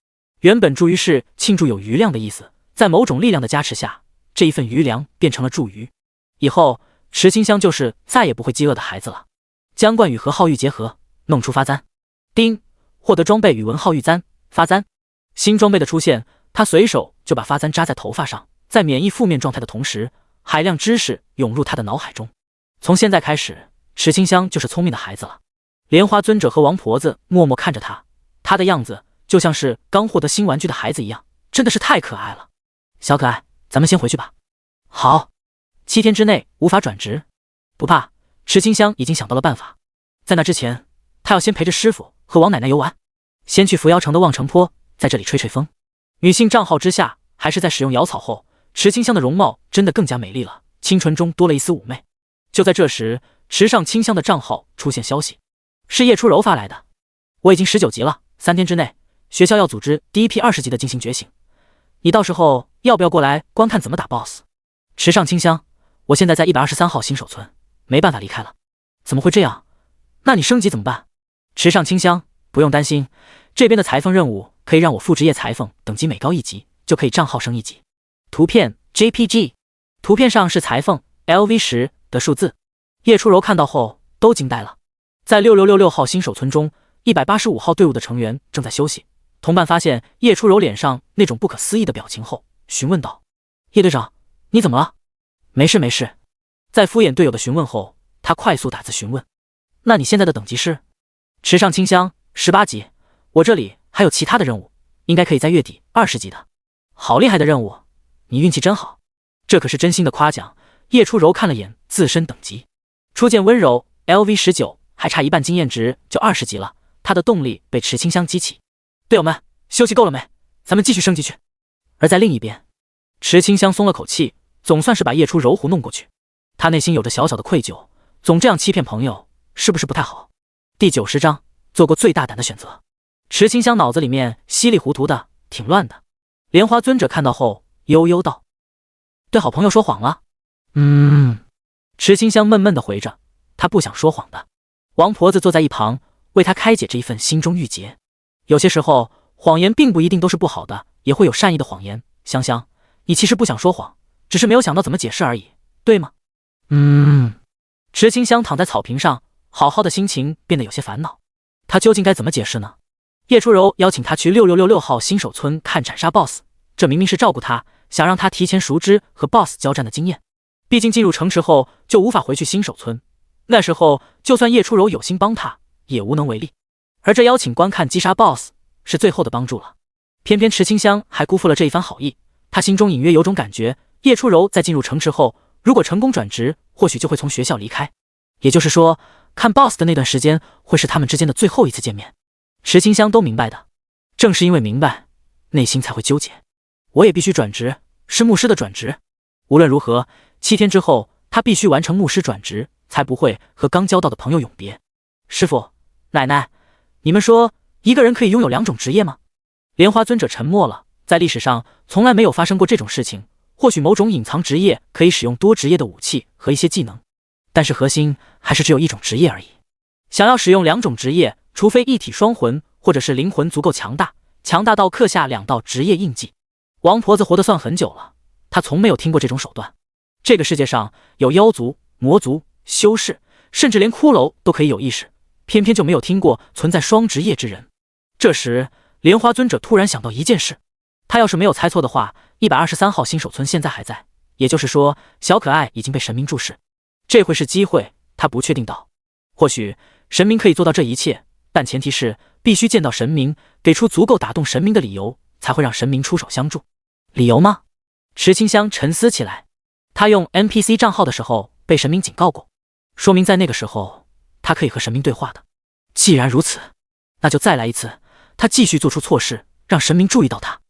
原本祝鱼是庆祝有余量的意思，在某种力量的加持下，这一份余粮变成了祝鱼。以后池清香就是再也不会饥饿的孩子了。将冠羽和皓玉结合，弄出发簪。丁，获得装备宇文皓玉簪、发簪。新装备的出现，他随手就把发簪扎在头发上，在免疫负面状态的同时，海量知识涌入他的脑海中。从现在开始，池清香就是聪明的孩子了。莲花尊者和王婆子默默看着他，他的样子就像是刚获得新玩具的孩子一样，真的是太可爱了。小可爱，咱们先回去吧。好，7天之内无法转职，不怕，池清香已经想到了办法。在那之前，他要先陪着师傅和王奶奶游玩，先去扶摇城的望城坡，在这里吹吹风。女性账号之下，还是在使用瑶草后，池清香的容貌真的更加美丽了，清纯中多了一丝妩媚。就在这时，池上清香的账号出现消息，是叶初柔发来的。我已经19级了，3天之内，学校要组织第一批20级的进行觉醒，你到时候要不要过来观看怎么打 BOSS？ 池上清香，我现在在123号新手村，没办法离开了。怎么会这样？那你升级怎么办？池上清香，不用担心，这边的裁缝任务可以让我副职业裁缝等级每高1级，就可以账号升1级。图片 JPG， 图片上是裁缝 LV10的数字。叶初柔看到后都惊呆了。在6666号新手村中，185号队伍的成员正在休息。同伴发现叶初柔脸上那种不可思议的表情后，询问道：“叶队长，你怎么了？”“没事没事。”在敷衍队友的询问后，他快速打字询问：“那你现在的等级是？”“池上清香18级，我这里还有其他的任务，应该可以在月底20级的。”“好厉害的任务，你运气真好。”这可是真心的夸奖。叶初柔看了眼自身等级，初见温柔 LV19， 还差1半经验值就20级了，他的动力被池清香激起。队友们，休息够了没？咱们继续升级去。而在另一边，池清香松了口气，总算是把叶初柔糊弄过去。他内心有着小小的愧疚，总这样欺骗朋友，是不是不太好？第90章，做过最大胆的选择。池清香脑子里面稀里糊涂的，挺乱的。莲花尊者看到后悠悠道：“对好朋友说谎了。”“池清香闷闷的回着，他不想说谎的。王婆子坐在一旁，为他开解这一份心中郁结。有些时候，谎言并不一定都是不好的，也会有善意的谎言。香香，你其实不想说谎，只是没有想到怎么解释而已，对吗？”池清香躺在草坪上，好好的心情变得有些烦恼。他究竟该怎么解释呢？叶初柔邀请他去6666号新手村看斩杀 BOSS， 这明明是照顾他，想让他提前熟知和 BOSS 交战的经验。毕竟进入城池后就无法回去新手村，那时候就算叶初柔有心帮他，也无能为力。而这邀请观看击杀 BOSS 是最后的帮助了。偏偏池清香还辜负了这一番好意，他心中隐约有种感觉，叶初柔在进入城池后，如果成功转职，或许就会从学校离开。也就是说，看 BOSS 的那段时间会是他们之间的最后一次见面。池清香都明白的，正是因为明白，内心才会纠结。我也必须转职，是牧师的转职。无论如何，7天之后，他必须完成牧师转职，才不会和刚交到的朋友永别。师父，奶奶，你们说一个人可以拥有2种职业吗？莲花尊者沉默了，在历史上从来没有发生过这种事情。或许某种隐藏职业可以使用多职业的武器和一些技能，但是核心还是只有一种职业而已。想要使用2种职业，除非一体双魂或者是灵魂足够强大，强大到刻下2道职业印记。王婆子活得算很久了，她从没有听过这种手段。这个世界上有妖族、魔族、修士，甚至连骷髅都可以有意识，偏偏就没有听过存在双职业之人。这时，莲花尊者突然想到一件事，他要是没有猜错的话，123号新手村现在还在，也就是说，小可爱已经被神明注视。这会是机会，他不确定道。或许神明可以做到这一切，但前提是必须见到神明，给出足够打动神明的理由，才会让神明出手相助。理由吗？池清香沉思起来。他用 NPC 账号的时候被神明警告过，说明在那个时候他可以和神明对话的。既然如此，那就再来一次，他继续做出错事，让神明注意到他。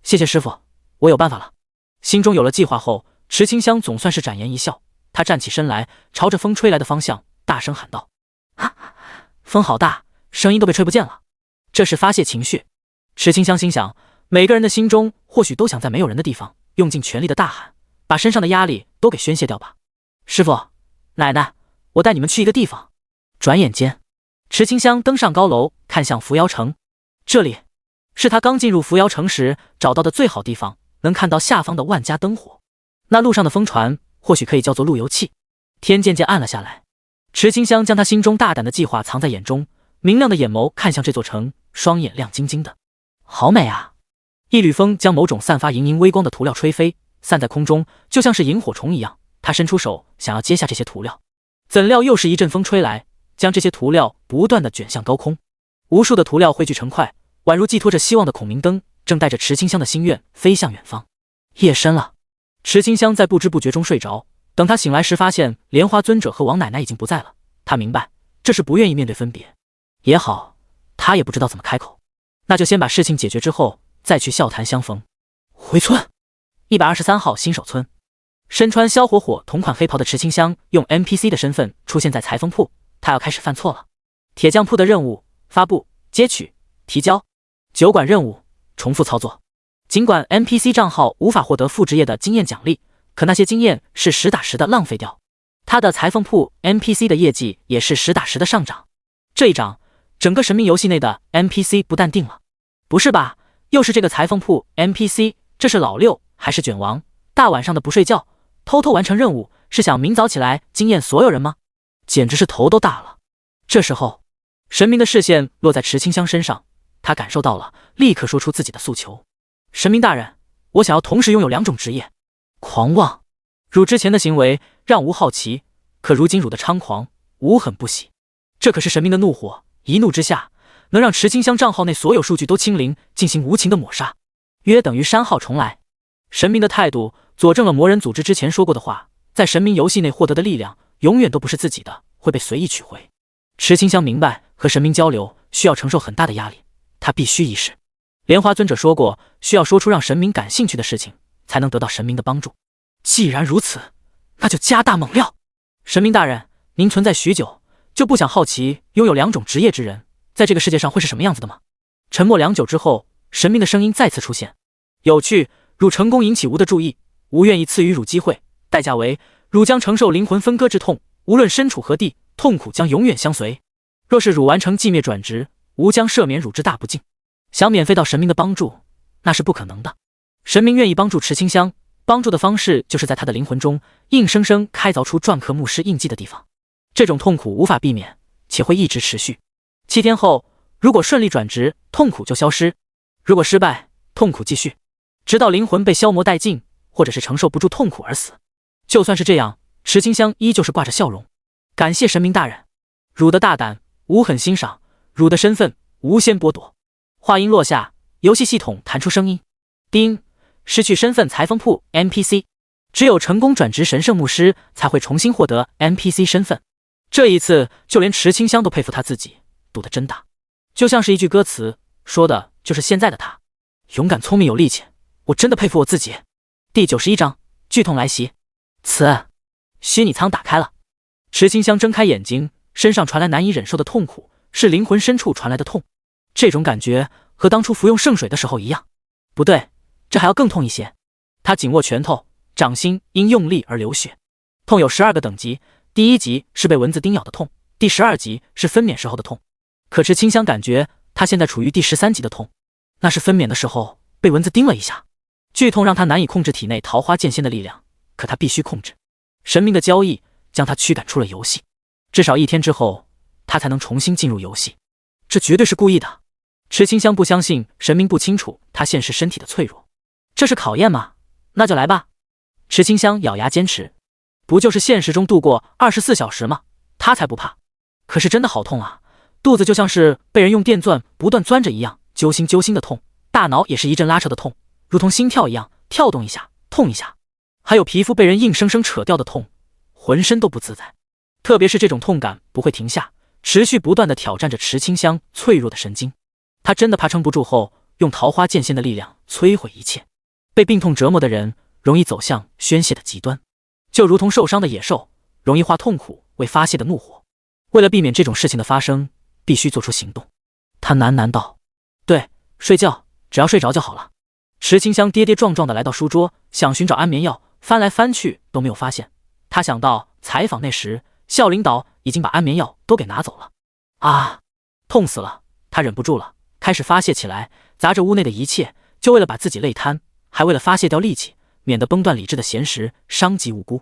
谢谢师父，我有办法了。心中有了计划后，池清香总算是展颜一笑。他站起身来，朝着风吹来的方向大声喊道：“啊，风好大，声音都被吹不见了。”这是发泄情绪。池清香心想，每个人的心中或许都想在没有人的地方用尽全力的大喊，把身上的压力都给宣泄掉吧。师父，奶奶，我带你们去一个地方。转眼间，池清香登上高楼，看向扶摇城。这里是他刚进入扶摇城时找到的最好地方，能看到下方的万家灯火。那路上的风船或许可以叫做路由器。天渐渐暗了下来，池清香将他心中大胆的计划藏在眼中，明亮的眼眸看向这座城，双眼亮晶晶的。好美啊！一缕风将某种散发莹莹微光的涂料吹飞，散在空中，就像是萤火虫一样。他伸出手想要接下这些涂料，怎料又是一阵风吹来，将这些涂料不断的卷向高空。无数的涂料汇聚成块，宛如寄托着希望的孔明灯，正带着池清香的心愿飞向远方。夜深了，池清香在不知不觉中睡着。等他醒来时，发现莲花尊者和王奶奶已经不在了。他明白，这是不愿意面对分别。也好，他也不知道怎么开口。那就先把事情解决之后再去笑谈相逢。回村123号新手村，身穿萧火火同款黑袍的池清香用 NPC 的身份出现在裁缝铺，他要开始犯错了。铁匠铺的任务：发布、接取、提交。酒馆任务：重复操作。尽管 NPC 账号无法获得副职业的经验奖励，可那些经验是实打实的浪费掉。他的裁缝铺 NPC 的业绩也是实打实的上涨。这一涨，整个神明游戏内的 NPC 不淡定了。不是吧，又是这个裁缝铺 NPC， 这是老六还是卷王？大晚上的不睡觉，偷偷完成任务，是想明早起来惊艳所有人吗？简直是头都大了。这时候，神明的视线落在池清香身上，他感受到了，立刻说出自己的诉求。神明大人，我想要同时拥有2种职业。狂妄！汝之前的行为让吾好奇，可如今汝的猖狂，吾很不喜。这可是神明的怒火，一怒之下，能让池清香账号内所有数据都清零，进行无情的抹杀，约等于删号重来。神明的态度佐证了魔人组织之前说过的话，在神明游戏内获得的力量永远都不是自己的，会被随意取回。池清香明白和神明交流需要承受很大的压力，他必须意识。莲花尊者说过，需要说出让神明感兴趣的事情，才能得到神明的帮助。既然如此，那就加大猛料。神明大人，您存在许久，就不想好奇拥有2种职业之人在这个世界上会是什么样子的吗？沉默良久之后，神明的声音再次出现。有趣，汝成功引起吾的注意，吾愿意赐予汝机会，代价为汝将承受灵魂分割之痛，无论身处何地，痛苦将永远相随。若是汝完成寂灭转职，吾将赦免汝之大不敬。想免费到神明的帮助，那是不可能的。神明愿意帮助池清香，帮助的方式就是在他的灵魂中硬生生开凿出篆刻牧师印记的地方。这种痛苦无法避免，且会一直持续。7天后，如果顺利转职，痛苦就消失；如果失败，痛苦继续，直到灵魂被消磨殆尽，或者是承受不住痛苦而死。就算是这样，池清香依旧是挂着笑容。感谢神明大人，汝的大胆，吾很欣赏；汝的身份，无先剥夺。话音落下，游戏系统弹出声音：叮，失去身份裁缝铺 NPC， 只有成功转职神圣牧师才会重新获得 NPC 身份。这一次，就连池清香都佩服他自己，赌得真大。就像是一句歌词，说的就是现在的他：勇敢、聪明、有力气。我真的佩服我自己。第91章，剧痛来袭。虚拟舱打开了，池清香睁开眼睛，身上传来难以忍受的痛苦，是灵魂深处传来的痛。这种感觉和当初服用圣水的时候一样。不对，这还要更痛一些。他紧握拳头，掌心因用力而流血。痛有12个等级，第1级是被蚊子叮咬的痛，第12级是分娩时候的痛。可池清香感觉他现在处于第13级的痛，那是分娩的时候被蚊子叮了一下。剧痛让他难以控制体内桃花剑仙的力量，可他必须控制。神明的交易将他驱赶出了游戏，至少1天之后，他才能重新进入游戏。这绝对是故意的。池清香不相信神明不清楚他现实身体的脆弱，这是考验吗？那就来吧。池清香咬牙坚持，不就是现实中度过24小时吗？他才不怕。可是真的好痛啊，肚子就像是被人用电钻不断钻着一样，揪心揪心的痛，大脑也是一阵拉扯的痛，如同心跳一样，跳动一下，痛一下。还有皮肤被人硬生生扯掉的痛，浑身都不自在。特别是这种痛感不会停下，持续不断地挑战着池清香脆弱的神经。他真的怕撑不住后，用桃花剑仙的力量摧毁一切。被病痛折磨的人容易走向宣泄的极端，就如同受伤的野兽，容易化痛苦为发泄的怒火。为了避免这种事情的发生，必须做出行动。他喃喃道：对，睡觉，只要睡着就好了。池清香跌跌撞撞地来到书桌，想寻找安眠药，翻来翻去都没有发现。他想到采访那时，校领导已经把安眠药都给拿走了。啊，痛死了！他忍不住了，开始发泄起来，砸着屋内的一切，就为了把自己累瘫，还为了发泄掉力气，免得崩断理智的闲时伤及无辜。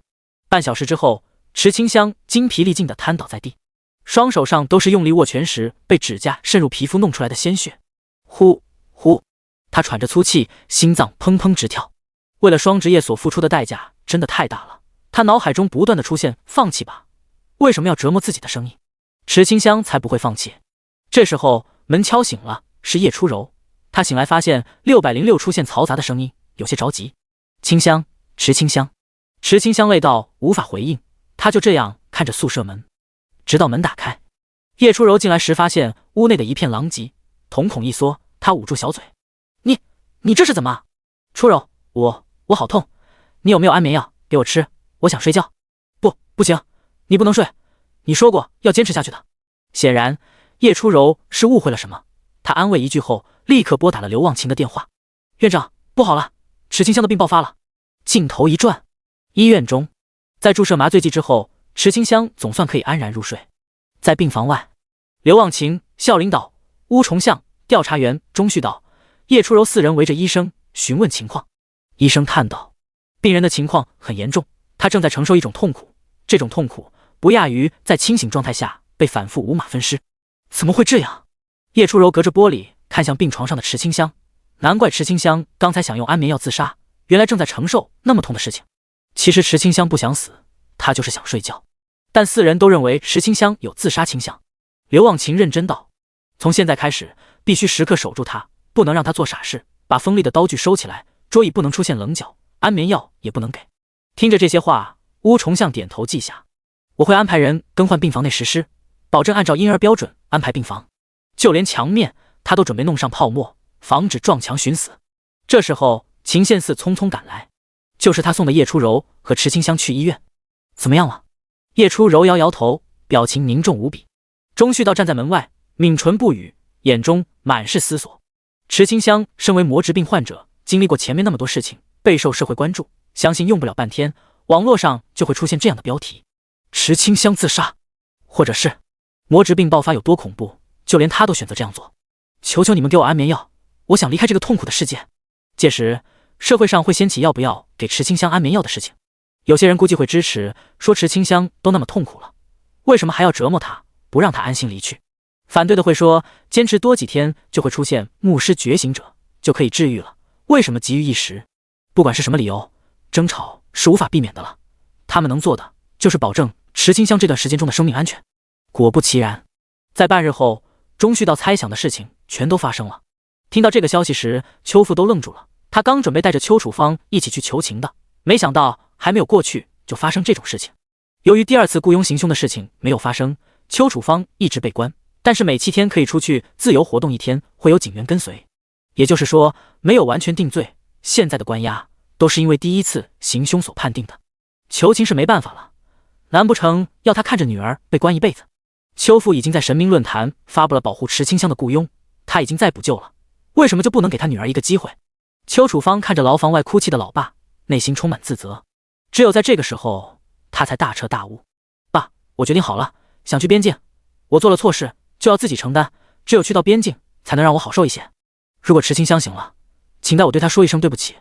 半小时之后，池清香精疲力尽地瘫倒在地，双手上都是用力握拳时被指甲渗入皮肤弄出来的鲜血。呼呼，他喘着粗气，心脏砰砰直跳。为了双职业所付出的代价真的太大了，他脑海中不断地出现放弃吧，为什么要折磨自己的声音？池清香才不会放弃。这时候门敲醒了，是叶初柔。他醒来发现606出现嘈杂的声音，有些着急。清香，池清香。池清香累到无法回应，他就这样看着宿舍门，直到门打开。叶初柔进来时发现屋内的一片狼藉，瞳孔一缩，他捂住小嘴：你这是怎么？初柔，我好痛，你有没有安眠药给我吃？我想睡觉。不行，你不能睡，你说过要坚持下去的。显然叶初柔是误会了什么，她安慰一句后，立刻拨打了刘忘情的电话。院长，不好了，池清香的病爆发了。镜头一转，医院中，在注射麻醉剂之后，池清香总算可以安然入睡。在病房外，刘忘情、校领导、乌重相、调查员钟旭道、叶初柔四人围着医生询问情况。医生叹道：“病人的情况很严重，他正在承受一种痛苦，这种痛苦不亚于在清醒状态下被反复五马分尸。”怎么会这样？叶初柔隔着玻璃看向病床上的池清香，难怪池清香刚才想用安眠药自杀，原来正在承受那么痛的事情。其实池清香不想死，她就是想睡觉。但四人都认为池清香有自杀倾向。刘忘情认真道：“从现在开始，必须时刻守住她，不能让她做傻事，把锋利的刀具收起来，桌椅不能出现棱角，安眠药也不能给。”听着这些话，乌重相点头记下。我会安排人更换病房内实施，保证按照婴儿标准安排病房，就连墙面他都准备弄上泡沫，防止撞墙寻死。这时候秦宪四匆匆赶来，就是他送的叶初柔和池清香去医院。怎么样了？叶初柔摇摇头，表情凝重无比。钟旭道站在门外，抿唇不语，眼中满是思索。池清香身为魔质病患者，经历过前面那么多事情，备受社会关注，相信用不了半天，网络上就会出现这样的标题：池清香自杀，或者是魔质病爆发有多恐怖，就连他都选择这样做。求求你们给我安眠药，我想离开这个痛苦的世界。届时社会上会掀起要不要给池清香安眠药的事情。有些人估计会支持，说池清香都那么痛苦了，为什么还要折磨她，不让她安心离去？反对的会说，坚持多几天就会出现牧师觉醒者，就可以治愈了，为什么急于一时？不管是什么理由，争吵是无法避免的了，他们能做的就是保证池清香这段时间中的生命安全。果不其然，在半日后，钟旭道猜想的事情全都发生了。听到这个消息时，邱父都愣住了，他刚准备带着邱楚芳一起去求情的，没想到还没有过去就发生这种事情。由于第二次雇佣行凶的事情没有发生，邱楚芳一直被关，但是每7天可以出去自由活动1天，会有警员跟随，也就是说没有完全定罪。现在的关押都是因为第一次行凶所判定的。求情是没办法了，难不成要他看着女儿被关一辈子？邱父已经在神明论坛发布了保护池清香的雇佣，他已经再补救了，为什么就不能给他女儿一个机会？邱楚芳看着牢房外哭泣的老爸，内心充满自责。只有在这个时候，他才大彻大悟：爸，我决定好了，想去边境，我做了错事就要自己承担，只有去到边境才能让我好受一些。如果池清香醒了，请代我对她说一声对不起，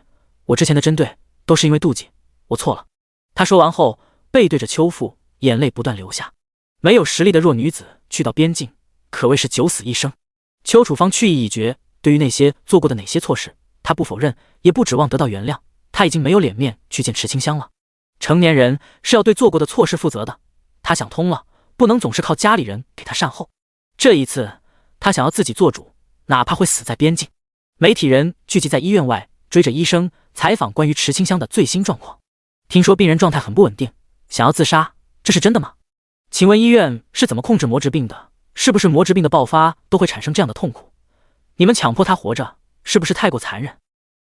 我之前的针对都是因为妒忌，我错了。他说完后，背对着邱父，眼泪不断流下。没有实力的弱女子去到边境，可谓是九死一生。邱楚芳去意已决，对于那些做过的哪些错事，他不否认，也不指望得到原谅。他已经没有脸面去见池清香了。成年人是要对做过的错事负责的，他想通了，不能总是靠家里人给他善后。这一次，他想要自己做主，哪怕会死在边境。媒体人聚集在医院外，追着医生采访关于池清香的最新状况。听说病人状态很不稳定，想要自杀，这是真的吗？请问医院是怎么控制魔质病的？是不是魔质病的爆发都会产生这样的痛苦？你们强迫他活着，是不是太过残忍？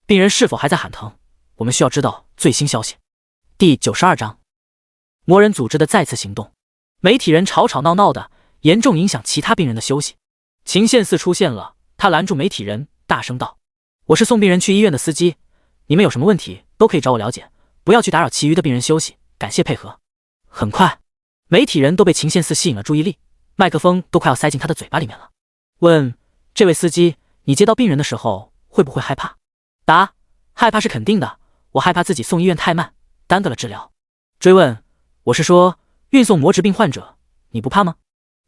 病人是否还在喊疼？我们需要知道最新消息。第92章，魔人组织的再次行动。媒体人吵吵闹闹的，严重影响其他病人的休息。秦宪四出现了，他拦住媒体人，大声道：“我是送病人去医院的司机，你们有什么问题都可以找我了解，不要去打扰其余的病人休息，感谢配合。”很快，媒体人都被秦宪四吸引了注意力，麦克风都快要塞进他的嘴巴里面了。问：这位司机，你接到病人的时候会不会害怕？答：害怕是肯定的，我害怕自己送医院太慢，耽搁了治疗。追问：我是说运送魔质病患者，你不怕吗？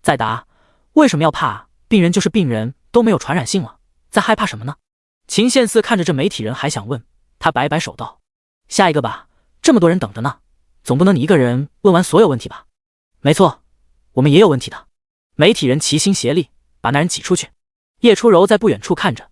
再答：为什么要怕？病人就是病人，都没有传染性了，在害怕什么呢？秦宪四看着这媒体人还想问，他摆摆手道：下一个吧，这么多人等着呢，总不能你一个人问完所有问题吧？没错，我们也有问题的。媒体人齐心协力把那人挤出去。叶初柔在不远处看着，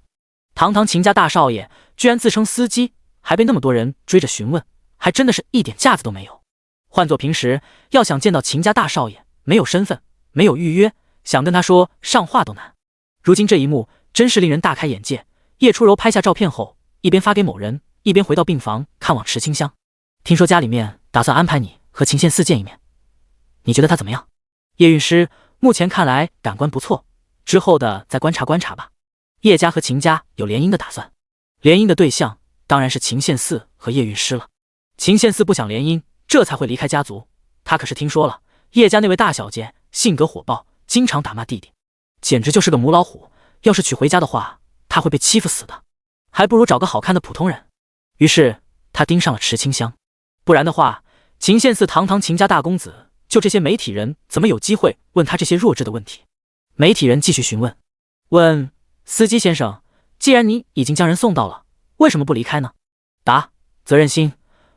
堂堂秦家大少爷居然自称司机，还被那么多人追着询问，还真的是一点架子都没有。换做平时，要想见到秦家大少爷，没有身份，没有预约，想跟他说上话都难。如今这一幕真是令人大开眼界。叶初柔拍下照片后，一边发给某人，一边回到病房看望池清香。听说家里面打算安排你和秦宪四见一面，你觉得他怎么样？叶韵诗，目前看来感官不错，之后的再观察观察吧。叶家和秦家有联姻的打算，联姻的对象当然是秦宪四和叶韵诗了。秦宪四不想联姻，这才会离开家族。他可是听说了，叶家那位大小姐性格火爆，经常打骂弟弟，简直就是个母老虎。要是娶回家的话，他会被欺负死的，还不如找个好看的普通人。于是他盯上了池清香，不然的话，秦宪四堂堂秦家大公子，就这些媒体人怎么有机会问他这些弱智的问题？媒体人继续询问，问司机先生，既然你已经将人送到了，为什么不离开呢？答：责任心，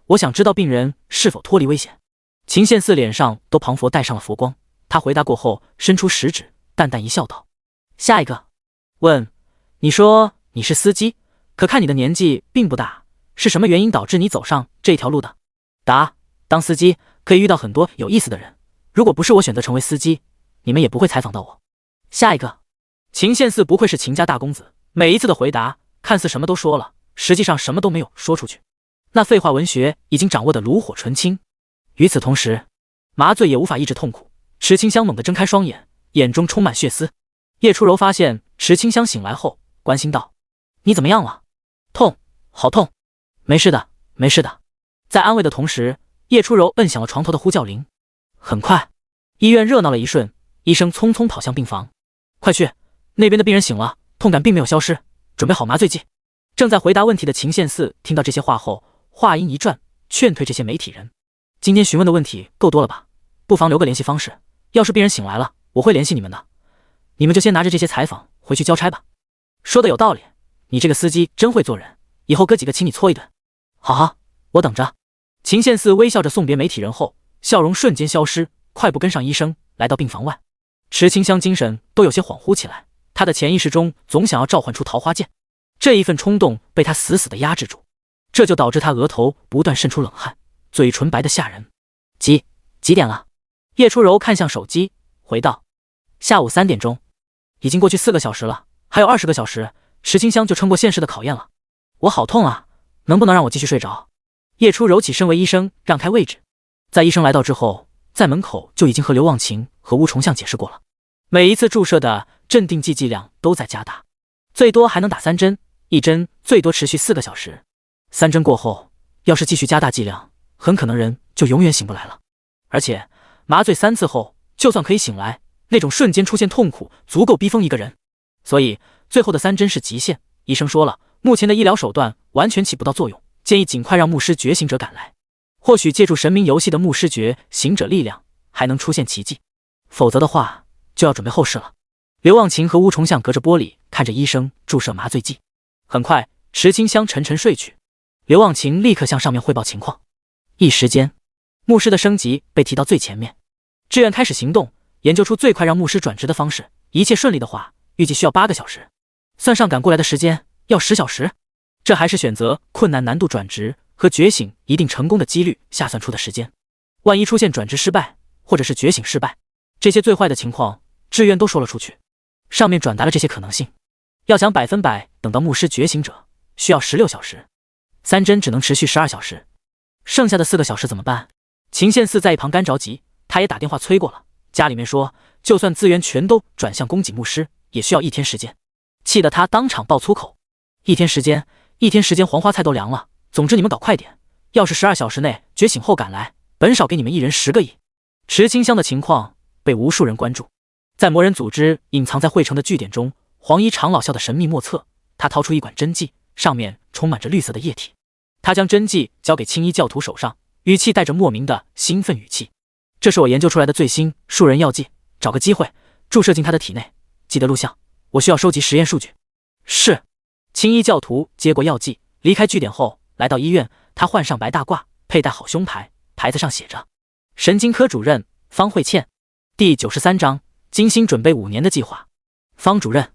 我想知道病人是否脱离危险。秦宪四脸上都彷佛带上了佛光，他回答过后，伸出食指，淡淡一笑道：下一个。问：你说你是司机，可看你的年纪并不大，是什么原因导致你走上这条路的？答：当司机可以遇到很多有意思的人，如果不是我选择成为司机，你们也不会采访到我。下一个。秦宪四不愧是秦家大公子，每一次的回答看似什么都说了，实际上什么都没有说出去。那废话文学已经掌握得炉火纯青。与此同时，麻醉也无法抑制痛苦，池清香猛地睁开双眼，眼中充满血丝。叶初柔发现池清香醒来后，关心道：你怎么样了？痛，好痛。没事的，没事的。在安慰的同时，叶初柔摁响了床头的呼叫铃。很快，医院热闹了一瞬，医生匆匆跑向病房。快去，那边的病人醒了，痛感并没有消失，准备好麻醉剂。正在回答问题的秦宪四听到这些话后，话音一转，劝退这些媒体人。今天询问的问题够多了吧？不妨留个联系方式，要是病人醒来了，我会联系你们的。你们就先拿着这些采访回去交差吧。说的有道理，你这个司机真会做人，以后哥几个请你搓一顿。好好，我等着。秦宪四微笑着送别媒体人后，笑容瞬间消失，快步跟上医生，来到病房外。池清香精神都有些恍惚起来，他的潜意识中总想要召唤出桃花剑，这一份冲动被他死死地压制住，这就导致他额头不断渗出冷汗，嘴唇白得吓人。几点了？叶初柔看向手机，回道：下午3点钟。已经过去4个小时了，还有20个小时，池清香就撑过现实的考验了。我好痛啊，能不能让我继续睡着？叶初柔起身为医生让开位置。在医生来到之后，在门口就已经和刘忘情和乌重相解释过了，每一次注射的镇定剂剂量都在加大，最多还能打3针，1针最多持续4个小时。3针过后，要是继续加大剂量，很可能人就永远醒不来了。而且麻醉3次后，就算可以醒来，那种瞬间出现痛苦足够逼疯一个人。所以最后的3针是极限。医生说了，目前的医疗手段完全起不到作用，建议尽快让牧师觉醒者赶来。或许借助神明游戏的牧师觉醒者力量，还能出现奇迹。否则的话，就要准备后事了。刘忘情和乌重相隔着玻璃看着医生注射麻醉剂。很快，池清香沉沉睡去。刘忘情立刻向上面汇报情况。一时间，牧师的升级被提到最前面。志愿开始行动，研究出最快让牧师转职的方式。一切顺利的话，预计需要8个小时，算上赶过来的时间，要10小时。这还是选择困难难度转职和觉醒一定成功的几率下算出的时间。万一出现转职失败，或者是觉醒失败，这些最坏的情况，志愿都说了出去。上面转达了这些可能性。要想100%等到牧师觉醒者，需要16小时，3针只能持续12小时，剩下的4个小时怎么办？秦宪四在一旁干着急，他也打电话催过了，家里面说，就算资源全都转向宫颈牧师，也需要1天时间，气得他当场爆粗口。1天时间，1天时间黄花菜都凉了。总之你们搞快点，要是12小时内觉醒后赶来，本少给你们1人10个亿。池清香的情况被无数人关注，在魔人组织隐藏在汇城的据点中，黄衣长老笑得神秘莫测。他掏出一管针剂，上面充满着绿色的液体。他将针剂交给青衣教徒手上，语气带着莫名的兴奋语气：这是我研究出来的最新树人药剂，找个机会注射进他的体内，记得录像，我需要收集实验数据。是。青衣教徒接过药剂，离开据点后来到医院，他换上白大褂，佩戴好胸牌，牌子上写着神经科主任方慧倩。第93章，精心准备5年的计划。方主任，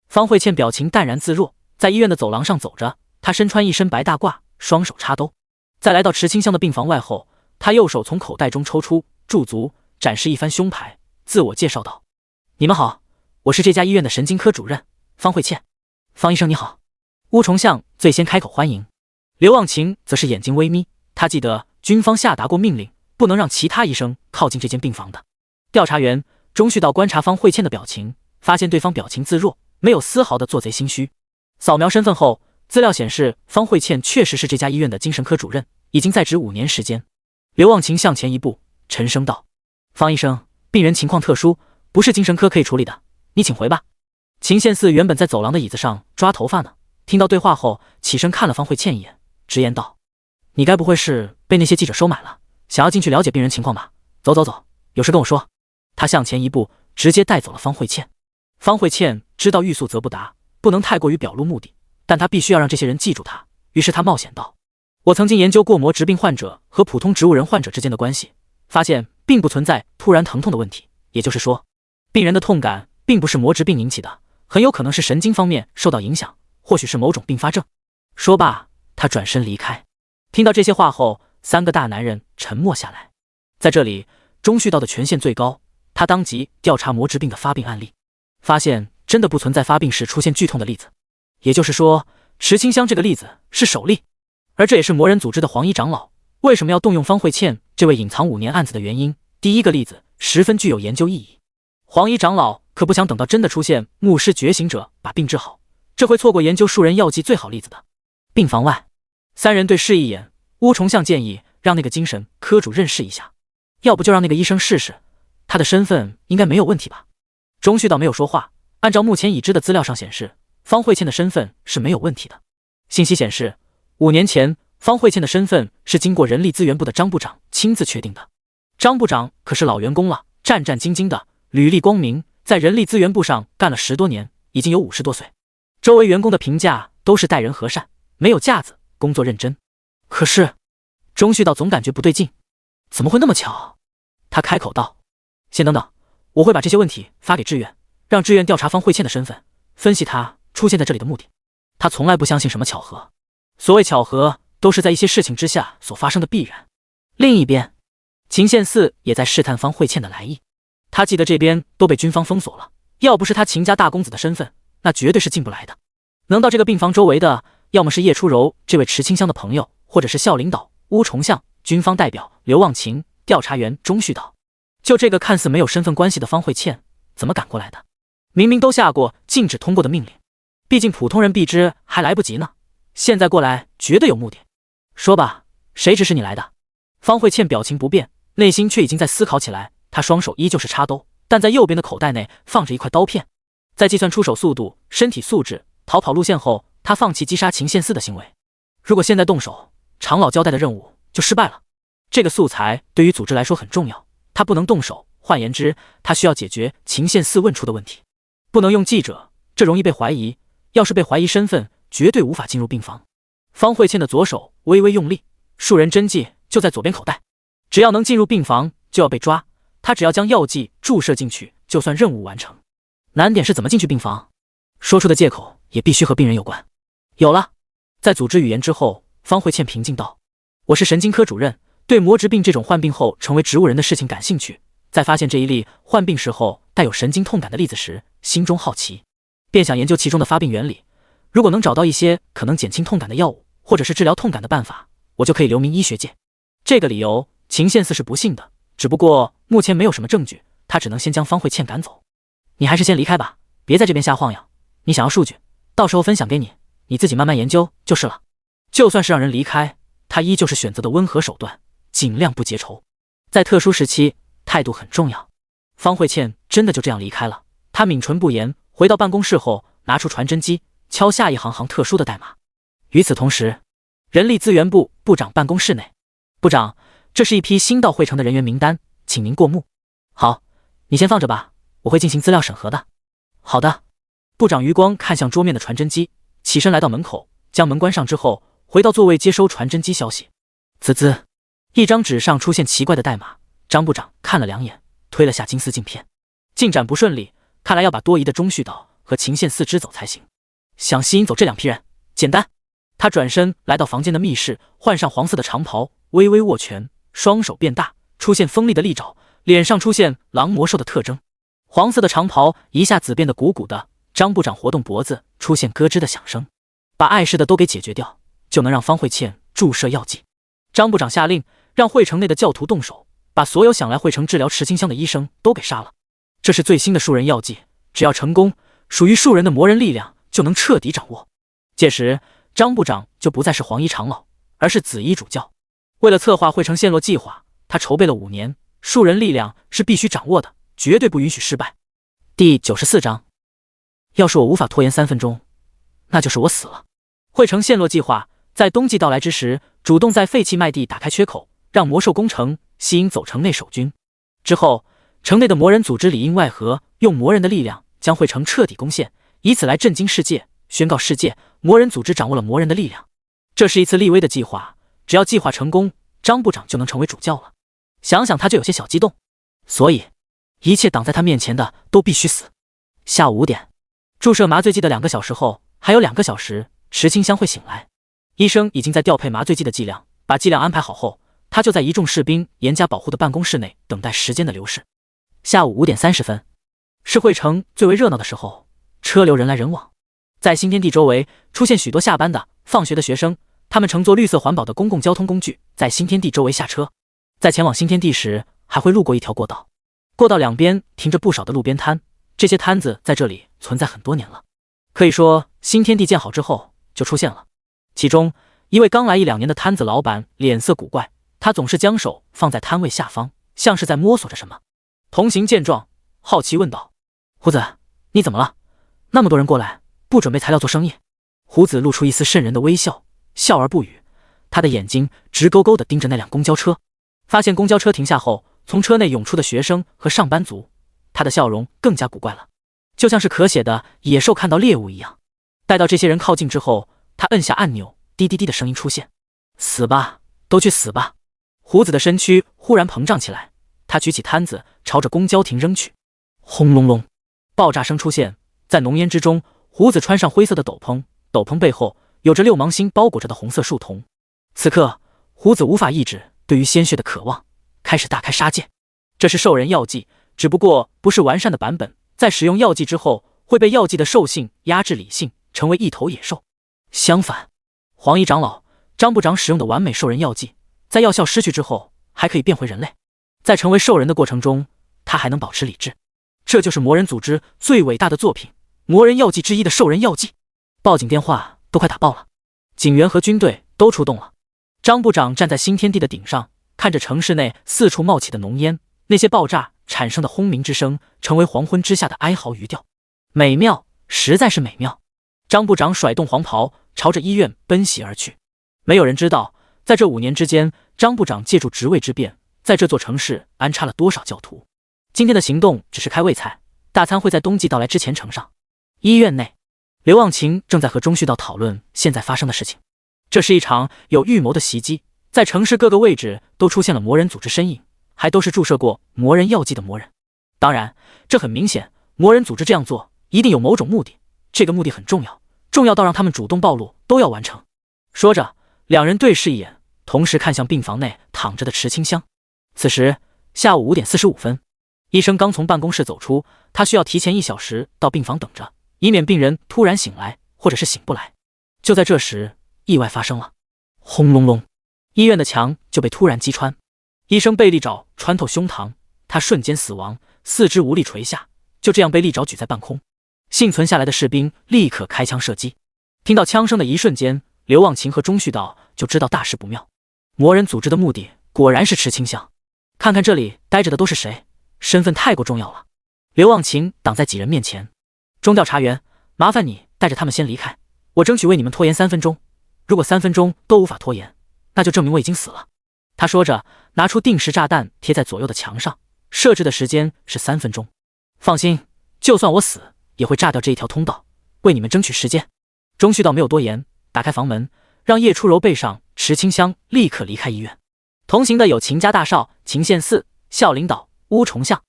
方慧倩表情淡然自若，在医院的走廊上走着，她身穿一身白大褂，双手插兜。在来到池清香的病房外后，她右手从口袋中抽出，驻足展示一番胸牌，自我介绍道：你们好，我是这家医院的神经科主任方慧倩。方医生你好。乌重相最先开口欢迎，刘忘情则是眼睛微眯，他记得军方下达过命令，不能让其他医生靠近这间病房的。调查员钟旭道观察方慧倩的表情，发现对方表情自若，没有丝毫的做贼心虚。扫描身份后，资料显示方慧倩确实是这家医院的精神科主任，已经在职5年时间。刘忘情向前一步，沉声道：“方医生，病人情况特殊，不是精神科可以处理的，你请回吧。”秦宪四原本在走廊的椅子上抓头发呢，听到对话后，起身看了方慧倩一眼，直言道：“你该不会是被那些记者收买了，想要进去了解病人情况吧？走走走，有事跟我说。”他向前一步，直接带走了方慧倩。方慧倩知道欲速则不达，不能太过于表露目的，但他必须要让这些人记住他，于是他冒险道：“我曾经研究过魔质病患者和普通植物人患者之间的关系，发现并不存在突然疼痛的问题，也就是说，病人的痛感并不是魔质病引起的，很有可能是神经方面受到影响，或许是某种并发症。”说罢，他转身离开。听到这些话后，3个大男人沉默下来。在这里，钟旭道的权限最高，他当即调查魔质病的发病案例，发现真的不存在发病时出现剧痛的例子，也就是说，池清香这个例子是首例。而这也是魔人组织的黄衣长老为什么要动用方慧倩这位隐藏5年案子的原因。第一个例子十分具有研究意义，黄衣长老可不想等到真的出现牧师觉醒者把病治好，这会错过研究树人药剂最好例子的。病房外，3人对视一眼，乌重相建议让那个精神科主任试一下，要不就让那个医生试试，他的身份应该没有问题吧。钟旭道没有说话，按照目前已知的资料上显示，方慧倩的身份是没有问题的。信息显示，5年前方慧倩的身份是经过人力资源部的张部长亲自确定的。张部长可是老员工了，战战兢兢的，履历光明，在人力资源部上干了10多年，已经有50多岁。周围员工的评价都是待人和善，没有架子，工作认真。可是钟旭道总感觉不对劲，怎么会那么巧？他开口道：“先等等，我会把这些问题发给志愿，让志愿调查方慧倩的身份，分析她出现在这里的目的。他从来不相信什么巧合，所谓巧合都是在一些事情之下所发生的必然。”另一边，秦宪四也在试探方慧倩的来意。他记得这边都被军方封锁了，要不是他秦家大公子的身份，那绝对是进不来的。能到这个病房周围的，要么是叶初柔这位池清香的朋友，或者是校领导乌重相、军方代表刘忘情、调查员钟旭道。就这个看似没有身份关系的方慧倩，怎么赶过来的？明明都下过禁止通过的命令，毕竟普通人避之还来不及呢，现在过来绝对有目的。说吧，谁指使你来的？方慧倩表情不变，内心却已经在思考起来。她双手依旧是插兜，但在右边的口袋内放着一块刀片。在计算出手速度、身体素质、逃跑路线后，她放弃击杀秦宪四的行为。如果现在动手，长老交代的任务就失败了。这个素材对于组织来说很重要，他不能动手，换言之，他需要解决秦宪四问出的问题。不能用记者，这容易被怀疑，要是被怀疑身份，绝对无法进入病房。方慧倩的左手微微用力，树人针剂就在左边口袋，只要能进入病房就要被抓，他只要将药剂注射进去，就算任务完成。难点是怎么进去病房，说出的借口也必须和病人有关。有了，在组织语言之后，方慧倩平静道：“我是神经科主任，对魔质病这种患病后成为植物人的事情感兴趣，在发现这一例患病时候带有神经痛感的例子时，心中好奇，便想研究其中的发病原理。如果能找到一些可能减轻痛感的药物，或者是治疗痛感的办法，我就可以留名医学界。”这个理由秦宪四是不信的，只不过目前没有什么证据，他只能先将方慧倩赶走。你还是先离开吧，别在这边瞎晃悠。你想要数据，到时候分享给你，你自己慢慢研究就是了。就算是让人离开，他依旧是选择的温和手段，尽量不结仇。在特殊时期，态度很重要。方慧倩真的就这样离开了。她抿唇不言，回到办公室后，拿出传真机，敲下一行行特殊的代码。与此同时，人力资源部部长办公室内，部长，这是一批新到会城的人员名单，请您过目。好，你先放着吧，我会进行资料审核的。好的。部长余光看向桌面的传真机，起身来到门口，将门关上之后，回到座位接收传真机消息。滋滋，一张纸上出现奇怪的代码，张部长看了2眼，推了下金丝镜片。进展不顺利，看来要把多疑的钟旭岛和秦宪四支走才行。想吸引走这2批人，简单。他转身来到房间的密室，换上黄色的长袍，微微握拳，双手变大，出现锋利的利爪，脸上出现狼魔兽的特征。黄色的长袍一下子变得鼓鼓的，张部长活动脖子，出现咯吱的响声。把碍事的都给解决掉，就能让方慧倩注射药剂。张部长下令，让会城内的教徒动手，把所有想来会城治疗池清香的医生都给杀了。这是最新的树人药剂，只要成功，属于树人的魔人力量就能彻底掌握。届时，张部长就不再是黄衣长老，而是紫衣主教。为了策划会城陷落计划，他筹备了5年。树人力量是必须掌握的，绝对不允许失败。第94章，要是我无法拖延3分钟，那就是我死了。会城陷落计划在冬季到来之时，主动在废弃麦地打开缺口，让魔兽攻城，吸引走城内守军。之后，城内的魔人组织里应外合，用魔人的力量将会城彻底攻陷，以此来震惊世界，宣告世界魔人组织掌握了魔人的力量。这是一次立威的计划，只要计划成功，张部长就能成为主教了。想想他就有些小激动，所以一切挡在他面前的都必须死。下午5点，注射麻醉剂的2个小时后，还有2个小时，池清香会醒来。医生已经在调配麻醉剂的剂量，把剂量安排好后，他就在一众士兵严加保护的办公室内等待时间的流逝。下午5点30分，是会城最为热闹的时候，车流人来人往。在新天地周围出现许多下班的、放学的学生，他们乘坐绿色环保的公共交通工具，在新天地周围下车。在前往新天地时，还会路过一条过道，过道两边停着不少的路边摊，这些摊子在这里存在很多年了。可以说，新天地建好之后就出现了。其中一位刚来1-2年的摊子老板脸色古怪，他总是将手放在摊位下方，像是在摸索着什么。同行见状，好奇问道：“胡子，你怎么了？那么多人过来，不准备材料做生意？”胡子露出一丝瘆人的微笑，笑而不语。他的眼睛直勾勾地盯着那辆公交车。发现公交车停下后，从车内涌出的学生和上班族，他的笑容更加古怪了，就像是咳血的野兽看到猎物一样。待到这些人靠近之后，他摁下按钮，滴滴滴的声音出现：“死吧，都去死吧！”胡子的身躯忽然膨胀起来，他举起摊子朝着公交亭扔去。轰隆隆，爆炸声出现在浓烟之中。胡子穿上灰色的斗篷，斗篷背后有着6芒星包裹着的红色树丛。此刻，胡子无法抑制对于鲜血的渴望，开始大开杀戒。这是兽人药剂，只不过不是完善的版本，在使用药剂之后，会被药剂的兽性压制理性，成为一头野兽。相反，黄衣长老张部长使用的完美兽人药剂，在药效失去之后，还可以变回人类。在成为兽人的过程中，他还能保持理智。这就是魔人组织最伟大的作品——魔人药剂之一的兽人药剂。报警电话都快打爆了，警员和军队都出动了。张部长站在新天地的顶上，看着城市内四处冒起的浓烟，那些爆炸产生的轰鸣之声，成为黄昏之下的哀嚎余调。美妙，实在是美妙。张部长甩动黄袍，朝着医院奔袭而去。没有人知道，在这5年之间，张部长借助职位之便，在这座城市安插了多少教徒。今天的行动只是开胃菜，大餐会在冬季到来之前呈上。医院内，刘忘情正在和钟旭道讨论现在发生的事情。这是一场有预谋的袭击，在城市各个位置都出现了魔人组织身影，还都是注射过魔人药剂的魔人。当然，这很明显，魔人组织这样做一定有某种目的，这个目的很重要，重要到让他们主动暴露都要完成。说着，两人对视一眼，同时看向病房内躺着的池清香。此时下午5点45分，医生刚从办公室走出，他需要提前1小时到病房等着，以免病人突然醒来或者是醒不来。就在这时，意外发生了，轰隆隆，医院的墙就被突然击穿，医生被利爪穿透胸膛，他瞬间死亡，四肢无力垂下，就这样被利爪举在半空。幸存下来的士兵立刻开枪射击。听到枪声的一瞬间，刘忘情和钟旭道就知道大事不妙，魔人组织的目的果然是池清香。看看这里待着的都是谁，身份太过重要了。刘忘情挡在几人面前：“钟调查员，麻烦你带着他们先离开，我争取为你们拖延3分钟。如果3分钟都无法拖延，那就证明我已经死了。”他说着，拿出定时炸弹贴在左右的墙上，设置的时间是3分钟。放心，就算我死，也会炸掉这一条通道，为你们争取时间。钟旭道没有多言，打开房门，让叶初柔背上池清香立刻离开医院。同行的有秦家大少、秦宪嗣、孝领导、乌重相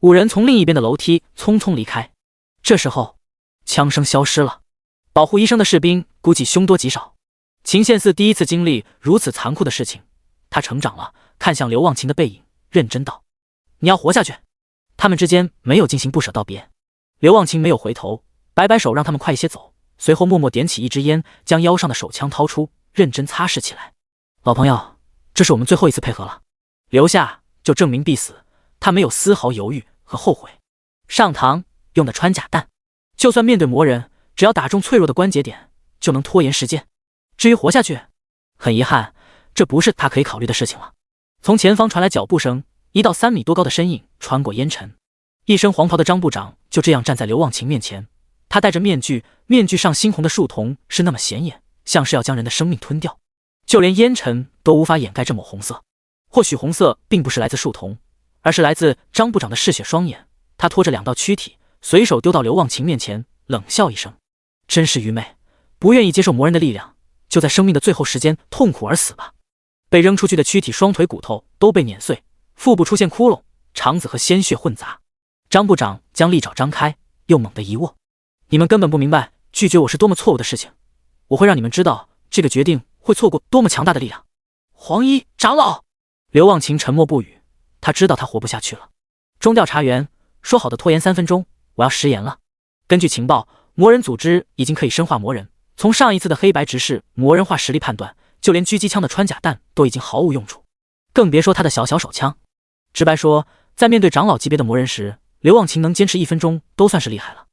5人从另一边的楼梯匆匆离开。这时候，枪声消失了，保护医生的士兵估计凶多吉少。秦宪嗣第一次经历如此残酷的事情，他成长了，看向刘忘情的背影，认真道：“你要活下去。”他们之间没有进行不舍道别。刘忘情没有回头，摆摆手让他们快一些走，随后默默点起一支烟，将腰上的手枪掏出，认真擦拭起来。老朋友，这是我们最后一次配合了，留下就证明必死。他没有丝毫犹豫和后悔。上膛用的穿甲弹，就算面对魔人，只要打中脆弱的关节点，就能拖延时间。至于活下去，很遗憾，这不是他可以考虑的事情了。从前方传来脚步声，一道3米多高的身影穿过烟尘，一身黄袍的张部长就这样站在刘忘情面前。他戴着面具，面具上猩红的树瞳是那么显眼，像是要将人的生命吞掉，就连烟尘都无法掩盖这抹红色。或许红色并不是来自树瞳，而是来自张部长的嗜血双眼。他拖着2道躯体，随手丢到刘忘情面前，冷笑一声：“真是愚昧，不愿意接受魔人的力量，就在生命的最后时间痛苦而死吧。”被扔出去的躯体双腿骨头都被碾碎，腹部出现窟窿，肠子和鲜血混杂。张部长将利爪张开，又猛地一握：“你们根本不明白拒绝我是多么错误的事情，我会让你们知道这个决定会错过多么强大的力量。”黄衣长老，刘忘情沉默不语，他知道他活不下去了。中调查员说好的拖延3分钟，我要食言了。根据情报，魔人组织已经可以生化魔人，从上一次的黑白执事魔人化实力判断，就连狙击枪的穿甲弹都已经毫无用处，更别说他的小手枪。直白说，在面对长老级别的魔人时，刘忘情能坚持1分钟都算是厉害了。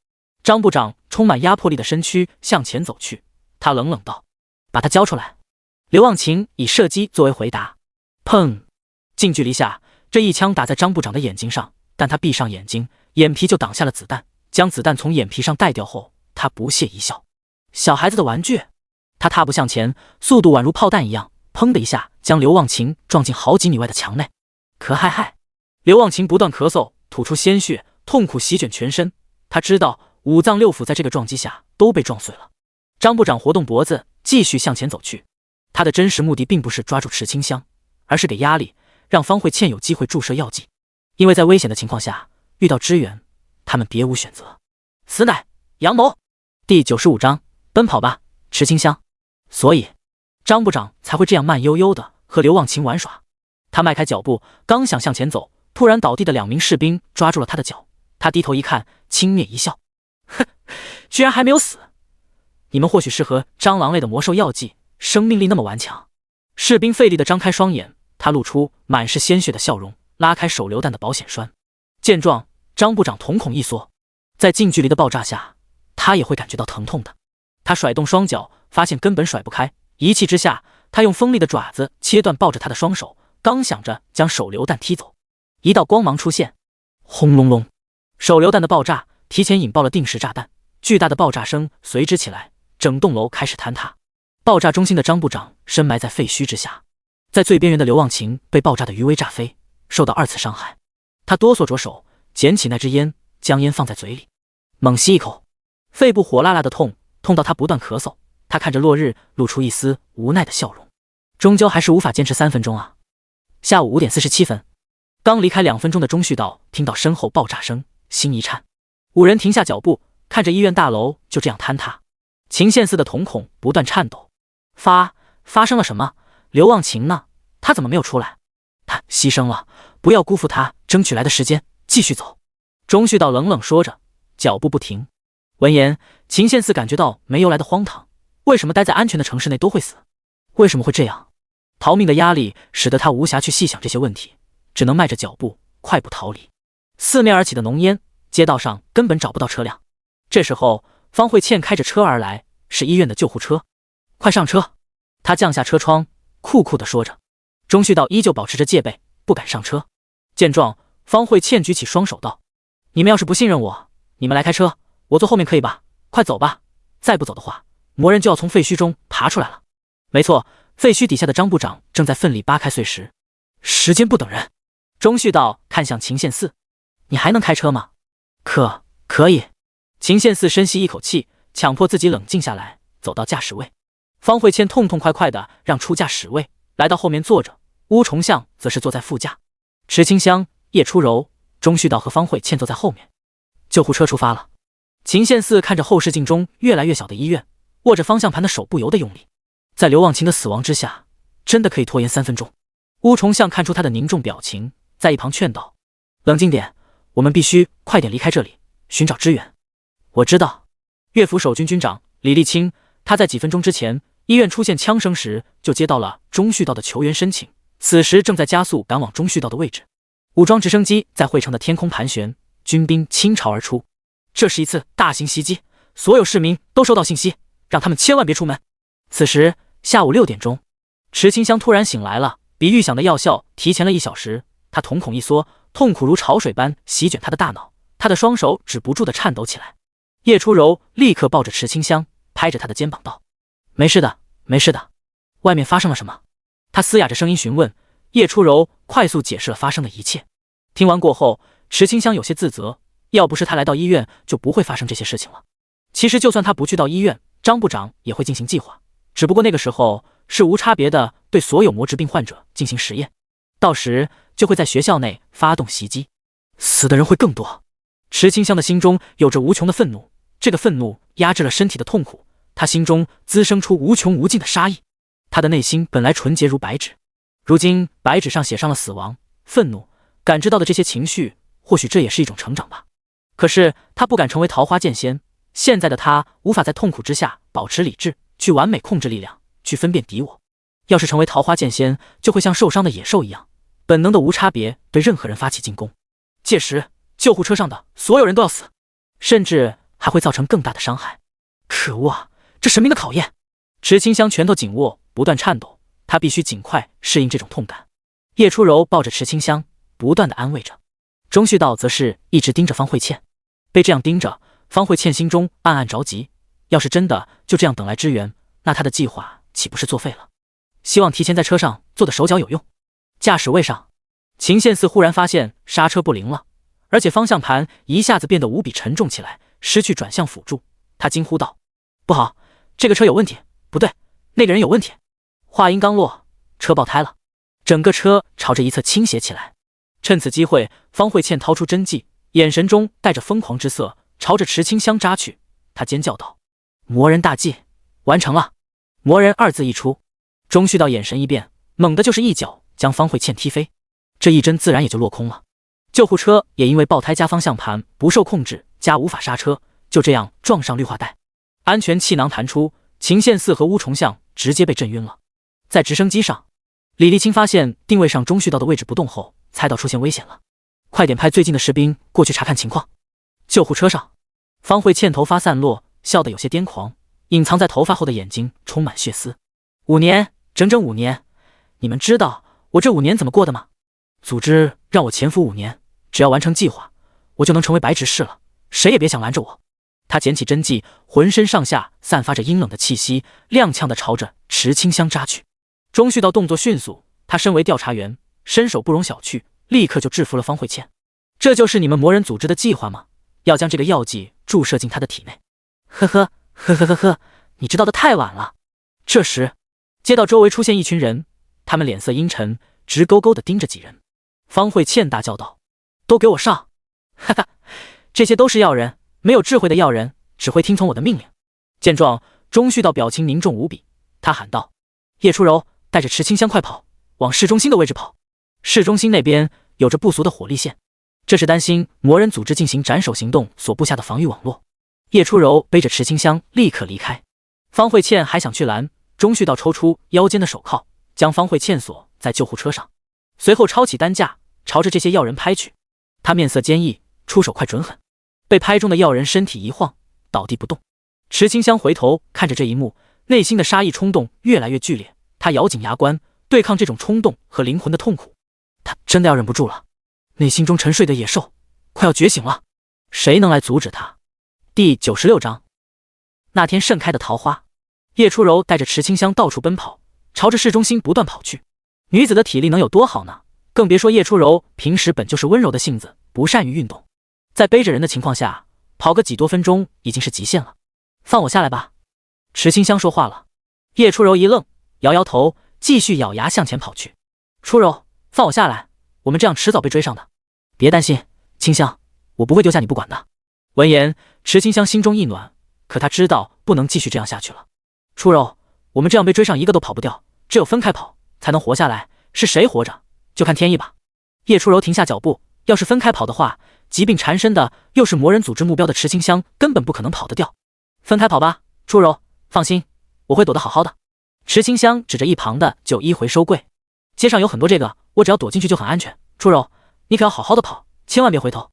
张部长充满压迫力的身躯向前走去，他冷冷道：“把他交出来。”刘忘情以射击作为回答。砰！近距离下，这一枪打在张部长的眼睛上，但他闭上眼睛，眼皮就挡下了子弹。将子弹从眼皮上带掉后，他不屑一笑：“小孩子的玩具。”他踏步向前，速度宛如炮弹一样，砰的一下将刘忘情撞进好几米外的墙内。咳嗨嗨！刘忘情不断咳嗽，吐出鲜血，痛苦席卷全身。他知道5脏6腑在这个撞击下都被撞碎了。张部长活动脖子，继续向前走去。他的真实目的并不是抓住池清香，而是给压力，让方慧倩有机会注射药剂。因为在危险的情况下遇到支援，他们别无选择。此乃阳谋。第95章，奔跑吧，池清香。所以张部长才会这样慢悠悠的和刘忘情玩耍。他迈开脚步，刚想向前走，突然倒地的2名士兵抓住了他的脚。他低头一看，轻蔑一笑：“哼，居然还没有死！你们或许适合蟑螂类的魔兽药剂，生命力那么顽强。”士兵费力地张开双眼，他露出满是鲜血的笑容，拉开手榴弹的保险栓。见状，张部长瞳孔一缩，在近距离的爆炸下，他也会感觉到疼痛的。他甩动双脚，发现根本甩不开，一气之下，他用锋利的爪子切断抱着他的双手，刚想着将手榴弹踢走，一道光芒出现，轰隆隆，手榴弹的爆炸提前引爆了定时炸弹，巨大的爆炸声随之起来，整栋楼开始坍塌。爆炸中心的张部长深埋在废墟之下，在最边缘的刘忘情被爆炸的余威炸飞，受到2次伤害。他哆嗦着手捡起那支烟，将烟放在嘴里，猛吸一口，肺部火辣辣的痛，痛到他不断咳嗽。他看着落日，露出一丝无奈的笑容。终究还是无法坚持3分钟啊。下午5点47分，刚离开2分钟的钟旭道听到身后爆炸声，心一颤。5人停下脚步，看着医院大楼就这样坍塌。秦宪四的瞳孔不断颤抖。发生了什么？刘忘情呢？他怎么没有出来？他牺牲了，不要辜负他争取来的时间，继续走。钟旭道冷冷说着，脚步不停。闻言，秦宪四感觉到没由来的荒唐。为什么待在安全的城市内都会死？为什么会这样？逃命的压力使得他无暇去细想这些问题，只能迈着脚步快步逃离。四面而起的浓烟，街道上根本找不到车辆。这时候，方慧倩开着车而来，是医院的救护车。快上车！他降下车窗，酷酷地说着。钟旭道依旧保持着戒备，不敢上车。见状，方慧倩举起双手道：“你们要是不信任我，你们来开车，我坐后面可以吧？快走吧！再不走的话，魔人就要从废墟中爬出来了。”没错，废墟底下的张部长正在奋力扒开碎石。时间不等人。钟旭道看向秦宪四：“你还能开车吗？”可以。秦宪四深吸一口气，强迫自己冷静下来，走到驾驶位。方慧倩痛痛快快地让出驾驶位，来到后面坐着。乌重相则是坐在副驾。池清香、叶初柔、钟旭道和方慧倩坐在后面。救护车出发了。秦宪四看着后视镜中越来越小的医院，握着方向盘的手不由得用力。在刘忘情的死亡之下，真的可以拖延3分钟。乌重相看出他的凝重表情，在一旁劝道：“冷静点，我们必须快点离开这里，寻找支援。”我知道。乐府守军军长李立清，他在几分钟之前医院出现枪声时就接到了中旭道的求援申请，此时正在加速赶往中旭道的位置。武装直升机在会城的天空盘旋，军兵倾巢而出。这是一次大型袭击，所有市民都收到信息，让他们千万别出门。此时下午6点钟，池清香突然醒来了，比预想的药效提前了1小时。他瞳孔一缩，痛苦如潮水般席卷他的大脑，他的双手止不住地颤抖起来。叶初柔立刻抱着池清香，拍着他的肩膀道：“没事的，没事的。外面发生了什么？”他嘶哑着声音询问。叶初柔快速解释了发生的一切。听完过后，池清香有些自责，要不是他来到医院，就不会发生这些事情了。其实就算他不去到医院，张部长也会进行计划，只不过那个时候是无差别的对所有魔质病患者进行实验，到时就会在学校内发动袭击，死的人会更多。池清香的心中有着无穷的愤怒，这个愤怒压制了身体的痛苦，他心中滋生出无穷无尽的杀意。他的内心本来纯洁如白纸，如今白纸上写上了死亡、愤怒，感知到的这些情绪，或许这也是一种成长吧。可是他不敢成为桃花剑仙，现在的他无法在痛苦之下保持理智，去完美控制力量，去分辨敌我。要是成为桃花剑仙，就会像受伤的野兽一样，本能的无差别对任何人发起进攻。届时救护车上的所有人都要死，甚至还会造成更大的伤害。可恶啊，这神明的考验！池清香拳头紧握，不断颤抖，他必须尽快适应这种痛感。叶初柔抱着池清香，不断的安慰着。钟旭道则是一直盯着方慧倩，被这样盯着，方慧倩心中暗暗着急。要是真的就这样等来支援，那他的计划岂不是作废了？希望提前在车上做的手脚有用。驾驶位上，秦宪四忽然发现刹车不灵了，而且方向盘一下子变得无比沉重起来，失去转向辅助。他惊呼道：“不好，这个车有问题！不对，那个人有问题！”话音刚落，车爆胎了，整个车朝着一侧倾斜起来。趁此机会，方慧倩掏出针剂，眼神中带着疯狂之色，朝着池清香扎去。她尖叫道：“魔人大计完成了！”魔人2字一出，钟旭道眼神一变，猛地就是一脚将方慧倩踢飞，这一针自然也就落空了。救护车也因为爆胎加方向盘不受控制加无法刹车，就这样撞上绿化带，安全气囊弹出，秦宪四和乌重相直接被震晕了。在直升机上，李立清发现定位上钟旭道的位置不动后，猜到出现危险了，快点派最近的士兵过去查看情况。救护车上，方慧倩头发散落，笑得有些癫狂，隐藏在头发后的眼睛充满血丝。5年，整整5年，你们知道我这5年怎么过的吗？组织让我潜伏5年，只要完成计划，我就能成为白执事了，谁也别想拦着我。他捡起针剂，浑身上下散发着阴冷的气息，踉跄地朝着池清香扎去。钟旭道动作迅速，他身为调查员，身手不容小觑，立刻就制服了方慧倩。这就是你们魔人组织的计划吗？要将这个药剂注射进他的体内？呵呵呵呵呵呵，你知道的太晚了。这时，街道周围出现一群人，他们脸色阴沉，直勾勾地盯着几人。方慧倩大叫道：“都给我上！”哈哈，这些都是药人，没有智慧的药人只会听从我的命令。见状，钟旭道表情凝重无比，他喊道：“叶初柔，带着池清香快跑，往市中心的位置跑。市中心那边有着不俗的火力线，这是担心魔人组织进行斩首行动所布下的防御网络。”叶初柔背着池清香立刻离开。方慧倩还想去拦，钟旭道抽出腰间的手铐，将方慧倩锁在救护车上，随后抄起担架朝着这些药人拍去。他面色坚毅，出手快准狠。被拍中的药人身体一晃，倒地不动。池清香回头看着这一幕，内心的杀意冲动越来越剧烈，他咬紧牙关，对抗这种冲动和灵魂的痛苦。他真的要忍不住了，内心中沉睡的野兽快要觉醒了，谁能来阻止他？第96章，那天盛开的桃花。叶初柔带着池清香到处奔跑，朝着市中心不断跑去。女子的体力能有多好呢？更别说叶初柔平时本就是温柔的性子，不善于运动，在背着人的情况下，跑个几多分钟已经是极限了。放我下来吧。池清香说话了。叶初柔一愣，摇摇头，继续咬牙向前跑去。初柔，放我下来，我们这样迟早被追上的。别担心，清香，我不会丢下你不管的。闻言，池清香心中一暖，可她知道不能继续这样下去了。初柔，我们这样被追上一个都跑不掉，只有分开跑才能活下来，是谁活着就看天意吧。叶初柔停下脚步，要是分开跑的话，疾病缠身的又是魔人组织目标的池清香根本不可能跑得掉。分开跑吧，初柔，放心，我会躲得好好的。池清香指着一旁的旧衣回收柜，街上有很多这个，我只要躲进去就很安全。初柔，你可要好好的跑，千万别回头。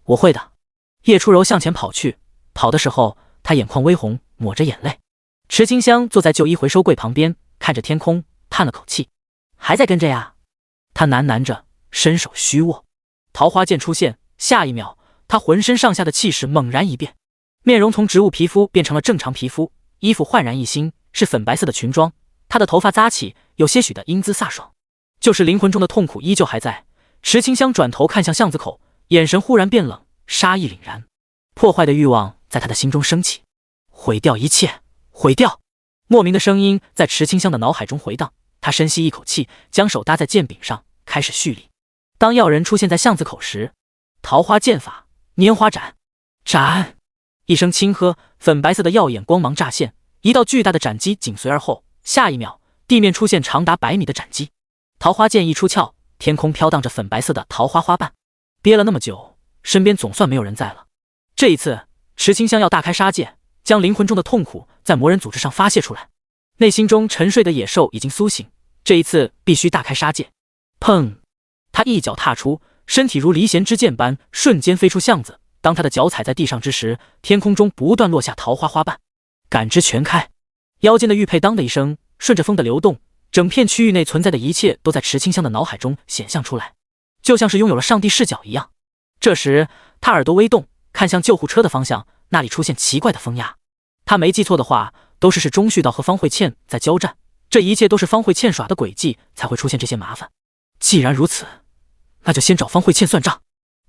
我会的。叶初柔向前跑去，跑的时候她眼眶微红，抹着眼泪。池清香坐在旧衣回收柜旁边，看着天空，叹了口气，还在跟着呀。他喃喃着，伸手虚握，桃花剑出现，下一秒，他浑身上下的气势猛然一变，面容从植物皮肤变成了正常皮肤，衣服焕然一新，是粉白色的裙装，他的头发扎起，有些许的英姿飒爽，就是灵魂中的痛苦依旧还在。池清香转头看向巷子口，眼神忽然变冷，杀意凛然，破坏的欲望在他的心中升起，毁掉一切，毁掉！莫名的声音在池清香的脑海中回荡，他深吸一口气，将手搭在剑柄上，开始蓄力。当药人出现在巷子口时，桃花剑法，拈花斩，斩！一声轻喝，粉白色的耀眼光芒乍现，一道巨大的斩击紧随而后，下一秒，地面出现长达100米的斩击。桃花剑一出鞘，天空飘荡着粉白色的桃花花瓣。憋了那么久，身边总算没有人在了。这一次，池清香要大开杀戒，将灵魂中的痛苦在魔人组织上发泄出来。内心中沉睡的野兽已经苏醒，这一次必须大开杀戒。砰！他一脚踏出，身体如离弦之箭般瞬间飞出巷子。当他的脚踩在地上之时，天空中不断落下桃花花瓣。感知全开，腰间的玉佩当的一声，顺着风的流动，整片区域内存在的一切都在池清香的脑海中显现出来，就像是拥有了上帝视角一样。这时，他耳朵微动，看向救护车的方向，那里出现奇怪的风压。他没记错的话，都是钟旭道和方慧倩在交战，这一切都是方慧倩耍的诡计，才会出现这些麻烦。既然如此，那就先找方慧倩算账。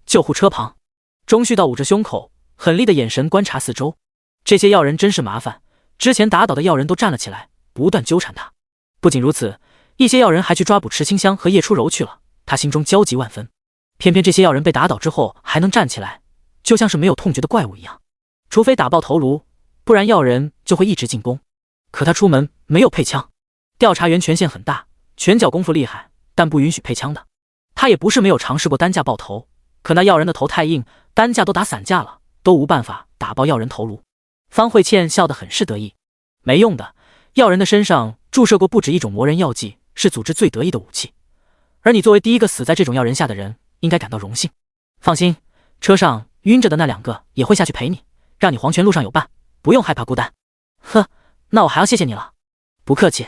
救护车旁，钟旭道捂着胸口，狠厉的眼神观察四周。这些药人真是麻烦，之前打倒的药人都站了起来，不断纠缠他。不仅如此，一些药人还去抓捕池清香和叶初柔去了。他心中焦急万分。偏偏这些药人被打倒之后还能站起来，就像是没有痛觉的怪物一样。除非打爆头颅，不然药人就会一直进攻。可他出门没有配枪，调查员权限很大，拳脚功夫厉害，但不允许配枪的。他也不是没有尝试过单架爆头，可那药人的头太硬，单架都打散架了，都无办法打爆药人头颅。方慧倩笑得很是得意，没用的，药人的身上注射过不止一种魔人药剂，是组织最得意的武器。而你作为第一个死在这种药人下的人，应该感到荣幸。放心，车上晕着的那2个也会下去陪你，让你黄泉路上有伴，不用害怕孤单。呵，那我还要谢谢你了。不客气。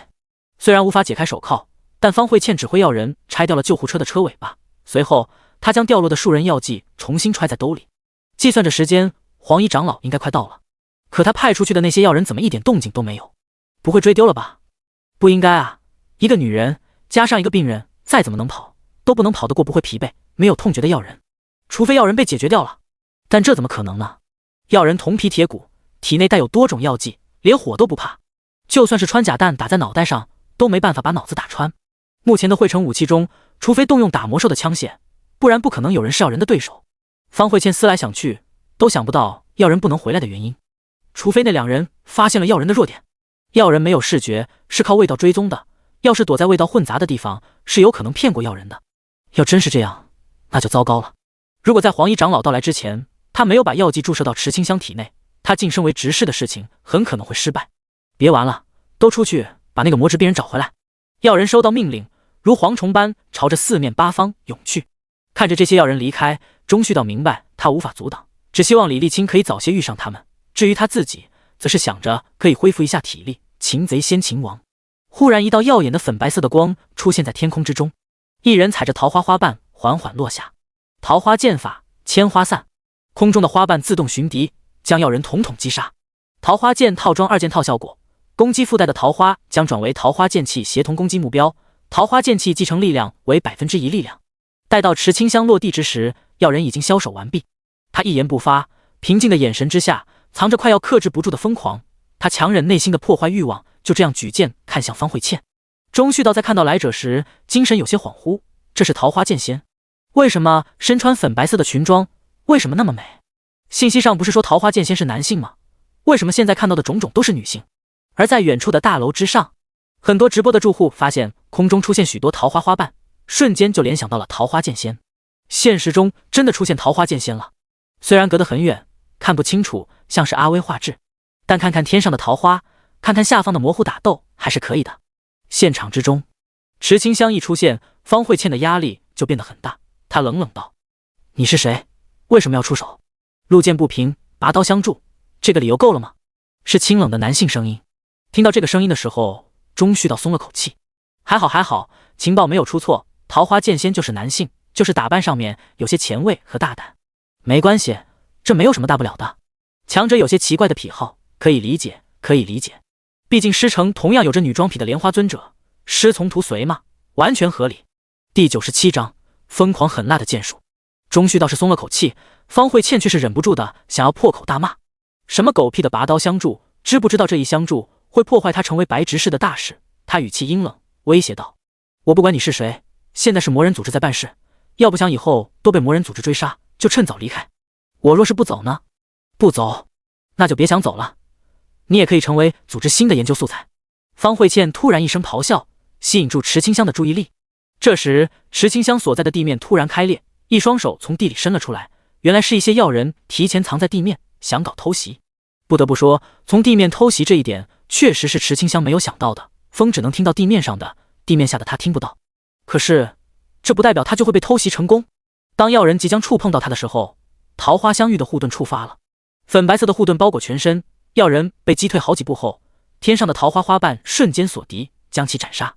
虽然无法解开手铐，但方慧倩指挥药人拆掉了救护车的车尾巴，随后他将掉落的数人药剂重新揣在兜里。计算着时间，黄衣长老应该快到了，可他派出去的那些药人怎么一点动静都没有？不会追丢了吧？不应该啊，一个女人加上一个病人，再怎么能跑都不能跑得过不会疲惫没有痛觉的药人，除非药人被解决掉了，但这怎么可能呢？药人铜皮铁骨，体内带有多种药剂，连火都不怕，就算是穿甲弹打在脑袋上都没办法把脑子打穿。目前的汇成武器中，除非动用打魔兽的枪械，不然不可能有人是药人的对手。方慧倩思来想去，都想不到药人不能回来的原因，除非那2人发现了药人的弱点。药人没有视觉，是靠味道追踪的，要是躲在味道混杂的地方，是有可能骗过药人的。要真是这样，那就糟糕了。如果在黄衣长老到来之前，他没有把药剂注射到池清香体内，他晋升为执事的事情很可能会失败。别玩了，都出去把那个魔职病人找回来。药人收到命令，如蝗虫般朝着四面八方涌去。看着这些药人离开，钟旭道明白他无法阻挡，只希望李立清可以早些遇上他们。至于他自己，则是想着可以恢复一下体力，擒贼先擒王。忽然一道耀眼的粉白色的光出现在天空之中，一人踩着桃花花瓣缓缓落下。桃花剑法，千花散，空中的花瓣自动寻敌，将药人统统击杀。桃花剑套装2件套效果，攻击附带的桃花将转为桃花剑气协同攻击目标，桃花剑气继承力量为1%力量。待到池清香落地之时，药人已经销手完毕。他一言不发，平静的眼神之下藏着快要克制不住的疯狂。他强忍内心的破坏欲望，就这样举剑看向方慧倩。钟旭道在看到来者时，精神有些恍惚。这是桃花剑仙，为什么身穿粉白色的裙装？为什么那么美？信息上不是说桃花剑仙是男性吗？为什么现在看到的种种都是女性？而在远处的大楼之上，很多直播的住户发现空中出现许多桃花花瓣，瞬间就联想到了桃花剑仙。现实中真的出现桃花剑仙了，虽然隔得很远，看不清楚，像是阿威画质，但看看天上的桃花，看看下方的模糊打斗，还是可以的。现场之中，池清香一出现，方慧倩的压力就变得很大。她冷冷道：“你是谁？为什么要出手？路见不平，拔刀相助，这个理由够了吗？”是清冷的男性声音。听到这个声音的时候，钟旭道松了口气。还好，情报没有出错，桃花剑仙就是男性，就是打扮上面有些前卫和大胆。没关系，这没有什么大不了的。强者有些奇怪的癖好，可以理解。毕竟师承同样有着女装癖的莲花尊者，师从徒随嘛，完全合理。第97章，疯狂狠辣的剑术。钟旭倒是松了口气，方慧倩却是忍不住的想要破口大骂。什么狗屁的拔刀相助，知不知道这一相助会破坏他成为白执事的大事？他语气阴冷，威胁道：“我不管你是谁，现在是魔人组织在办事，要不想以后都被魔人组织追杀，就趁早离开。我若是不走呢？不走，那就别想走了。你也可以成为组织新的研究素材。”方慧倩突然一声咆哮，吸引住池清香的注意力。这时，池清香所在的地面突然开裂，一双手从地里伸了出来，原来是一些药人提前藏在地面，想搞偷袭。不得不说，从地面偷袭这一点，确实是池清香没有想到的。风只能听到地面上的，地面下的他听不到。可是，这不代表他就会被偷袭成功。当药人即将触碰到他的时候，桃花相遇的护盾触发了，粉白色的护盾包裹全身，药人被击退好几步后，天上的桃花花瓣瞬间锁敌，将其斩杀。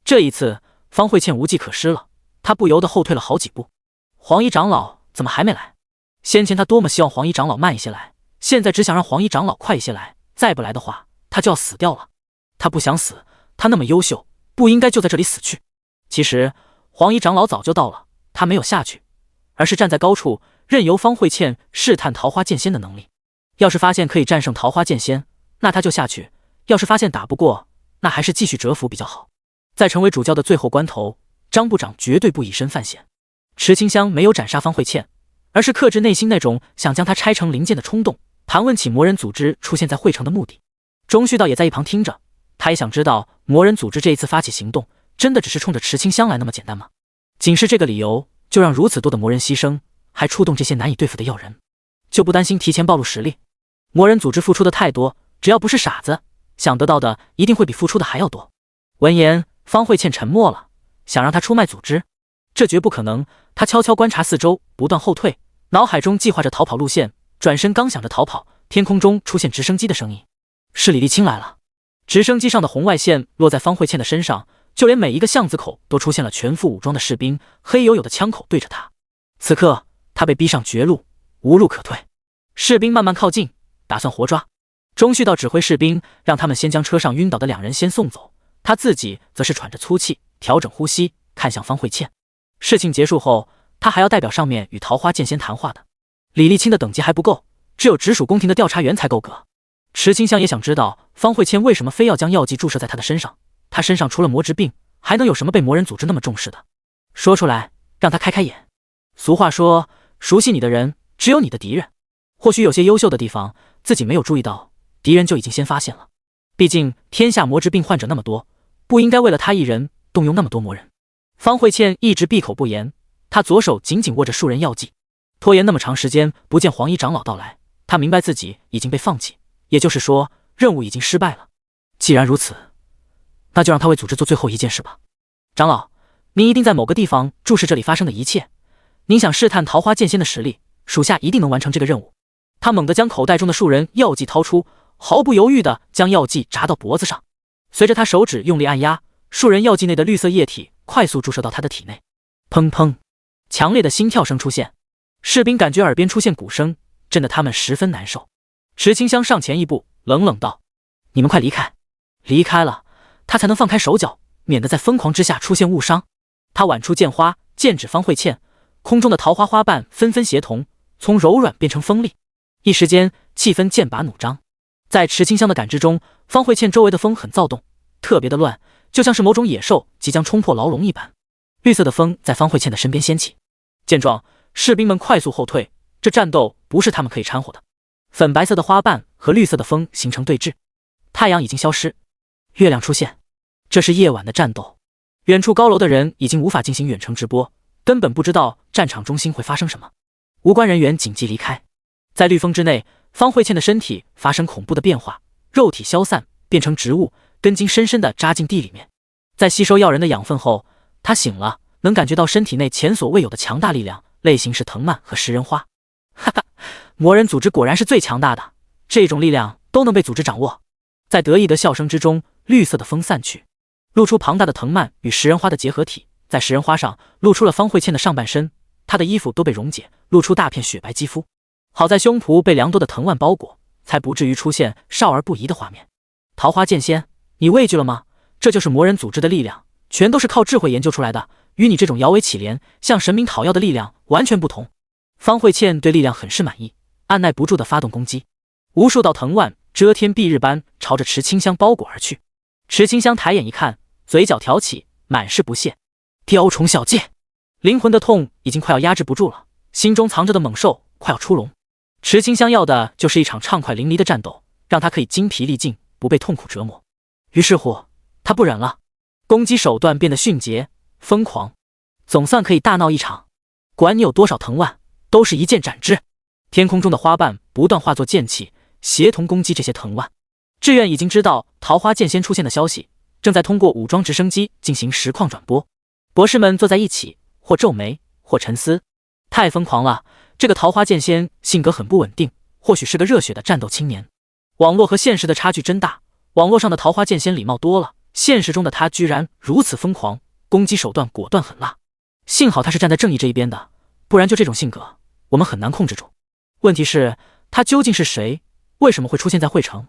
这一次，方慧倩无计可施了，她不由得后退了好几步。黄衣长老怎么还没来？先前他多么希望黄衣长老慢一些来，现在只想让黄衣长老快一些来，再不来的话，他就要死掉了。他不想死，他那么优秀，不应该就在这里死去。其实，黄衣长老早就到了，他没有下去，而是站在高处，任由方慧倩试探桃花剑仙的能力。要是发现可以战胜桃花剑仙，那他就下去；要是发现打不过，那还是继续蛰伏比较好。在成为主教的最后关头，张部长绝对不以身犯险。池清香没有斩杀方慧倩，而是克制内心那种想将她拆成零件的冲动，盘问起魔人组织出现在会城的目的。钟旭道也在一旁听着，他也想知道魔人组织这一次发起行动，真的只是冲着池清香来那么简单吗？仅是这个理由，就让如此多的魔人牺牲，还出动这些难以对付的药人，就不担心提前暴露实力？魔人组织付出的太多，只要不是傻子，想得到的一定会比付出的还要多。闻言，方慧倩沉默了，想让他出卖组织，这绝不可能。他悄悄观察四周，不断后退，脑海中计划着逃跑路线。转身刚想着逃跑，天空中出现直升机的声音，是李立清来了。直升机上的红外线落在方慧倩的身上，就连每一个巷子口都出现了全副武装的士兵，黑黝黝的枪口对着他。此刻他被逼上绝路，无路可退。士兵慢慢靠近，打算活抓。钟旭道指挥士兵，让他们先将车上晕倒的两人先送走，他自己则是喘着粗气，调整呼吸，看向方慧倩。事情结束后，他还要代表上面与桃花剑仙谈话的。李立清的等级还不够，只有直属宫廷的调查员才够格。池清香也想知道方慧倩为什么非要将药剂注射在他的身上，他身上除了魔之病，还能有什么被魔人组织那么重视的？说出来，让他开开眼。俗话说，熟悉你的人，只有你的敌人。或许有些优秀的地方，自己没有注意到，敌人就已经先发现了。毕竟天下魔之病患者那么多，不应该为了他一人动用那么多魔人。方慧倩一直闭口不言，她左手紧紧握着数人药剂，拖延那么长时间不见黄衣长老到来，她明白自己已经被放弃，也就是说任务已经失败了。既然如此，那就让他为组织做最后一件事吧。长老，您一定在某个地方注视这里发生的一切，您想试探桃花剑仙的实力，属下一定能完成这个任务。他猛地将口袋中的数人药剂掏出，毫不犹豫地将药剂扎到脖子上。随着他手指用力按压，数人药剂内的绿色液体快速注射到他的体内。砰砰，强烈的心跳声出现，士兵感觉耳边出现鼓声，震得他们十分难受。池清香上前一步，冷冷道：“你们快离开，离开了，他才能放开手脚，免得在疯狂之下出现误伤。”他挽出剑花，剑指方慧倩，空中的桃花花瓣纷纷协同，从柔软变成锋利。一时间，气氛剑拔弩张。在池清香的感知中，方慧倩周围的风很躁动，特别的乱，就像是某种野兽即将冲破牢笼一般。绿色的风在方慧倩的身边掀起。见状，士兵们快速后退，这战斗不是他们可以掺和的。粉白色的花瓣和绿色的风形成对峙，太阳已经消失，月亮出现，这是夜晚的战斗。远处高楼的人已经无法进行远程直播，根本不知道战场中心会发生什么。无关人员紧急离开。在绿风之内，方慧倩的身体发生恐怖的变化，肉体消散，变成植物，根茎深深地扎进地里面。在吸收药人的养分后，她醒了，能感觉到身体内前所未有的强大力量，类型是藤蔓和食人花。哈哈，魔人组织果然是最强大的，这种力量都能被组织掌握。在得意的笑声之中，绿色的风散去，露出庞大的藤蔓与食人花的结合体，在食人花上露出了方慧倩的上半身，她的衣服都被溶解，露出大片雪白肌肤。好在胸脯被良多的藤蔓包裹，才不至于出现少儿不宜的画面。桃花剑仙，你畏惧了吗？这就是魔人组织的力量，全都是靠智慧研究出来的，与你这种摇尾乞怜、向神明讨要的力量完全不同。方慧倩对力量很是满意，按耐不住地发动攻击，无数道藤蔓遮天蔽日般朝着池清香包裹而去。池清香抬眼一看，嘴角挑起，满是不屑。雕虫小技，灵魂的痛已经快要压制不住了，心中藏着的猛兽快要出笼。池清香要的就是一场畅快淋漓的战斗，让他可以精疲力尽，不被痛苦折磨。于是乎，他不忍了，攻击手段变得迅捷疯狂，总算可以大闹一场。管你有多少藤蔓，都是一剑斩之。天空中的花瓣不断化作剑气，协同攻击这些藤蔓。志愿已经知道桃花剑仙出现的消息，正在通过武装直升机进行实况转播。博士们坐在一起，或皱眉，或沉思。太疯狂了，这个桃花剑仙性格很不稳定，或许是个热血的战斗青年。网络和现实的差距真大，网络上的桃花剑仙礼貌多了，现实中的他居然如此疯狂，攻击手段果断狠辣。幸好他是站在正义这一边的，不然就这种性格，我们很难控制住。问题是，他究竟是谁？为什么会出现在汇城？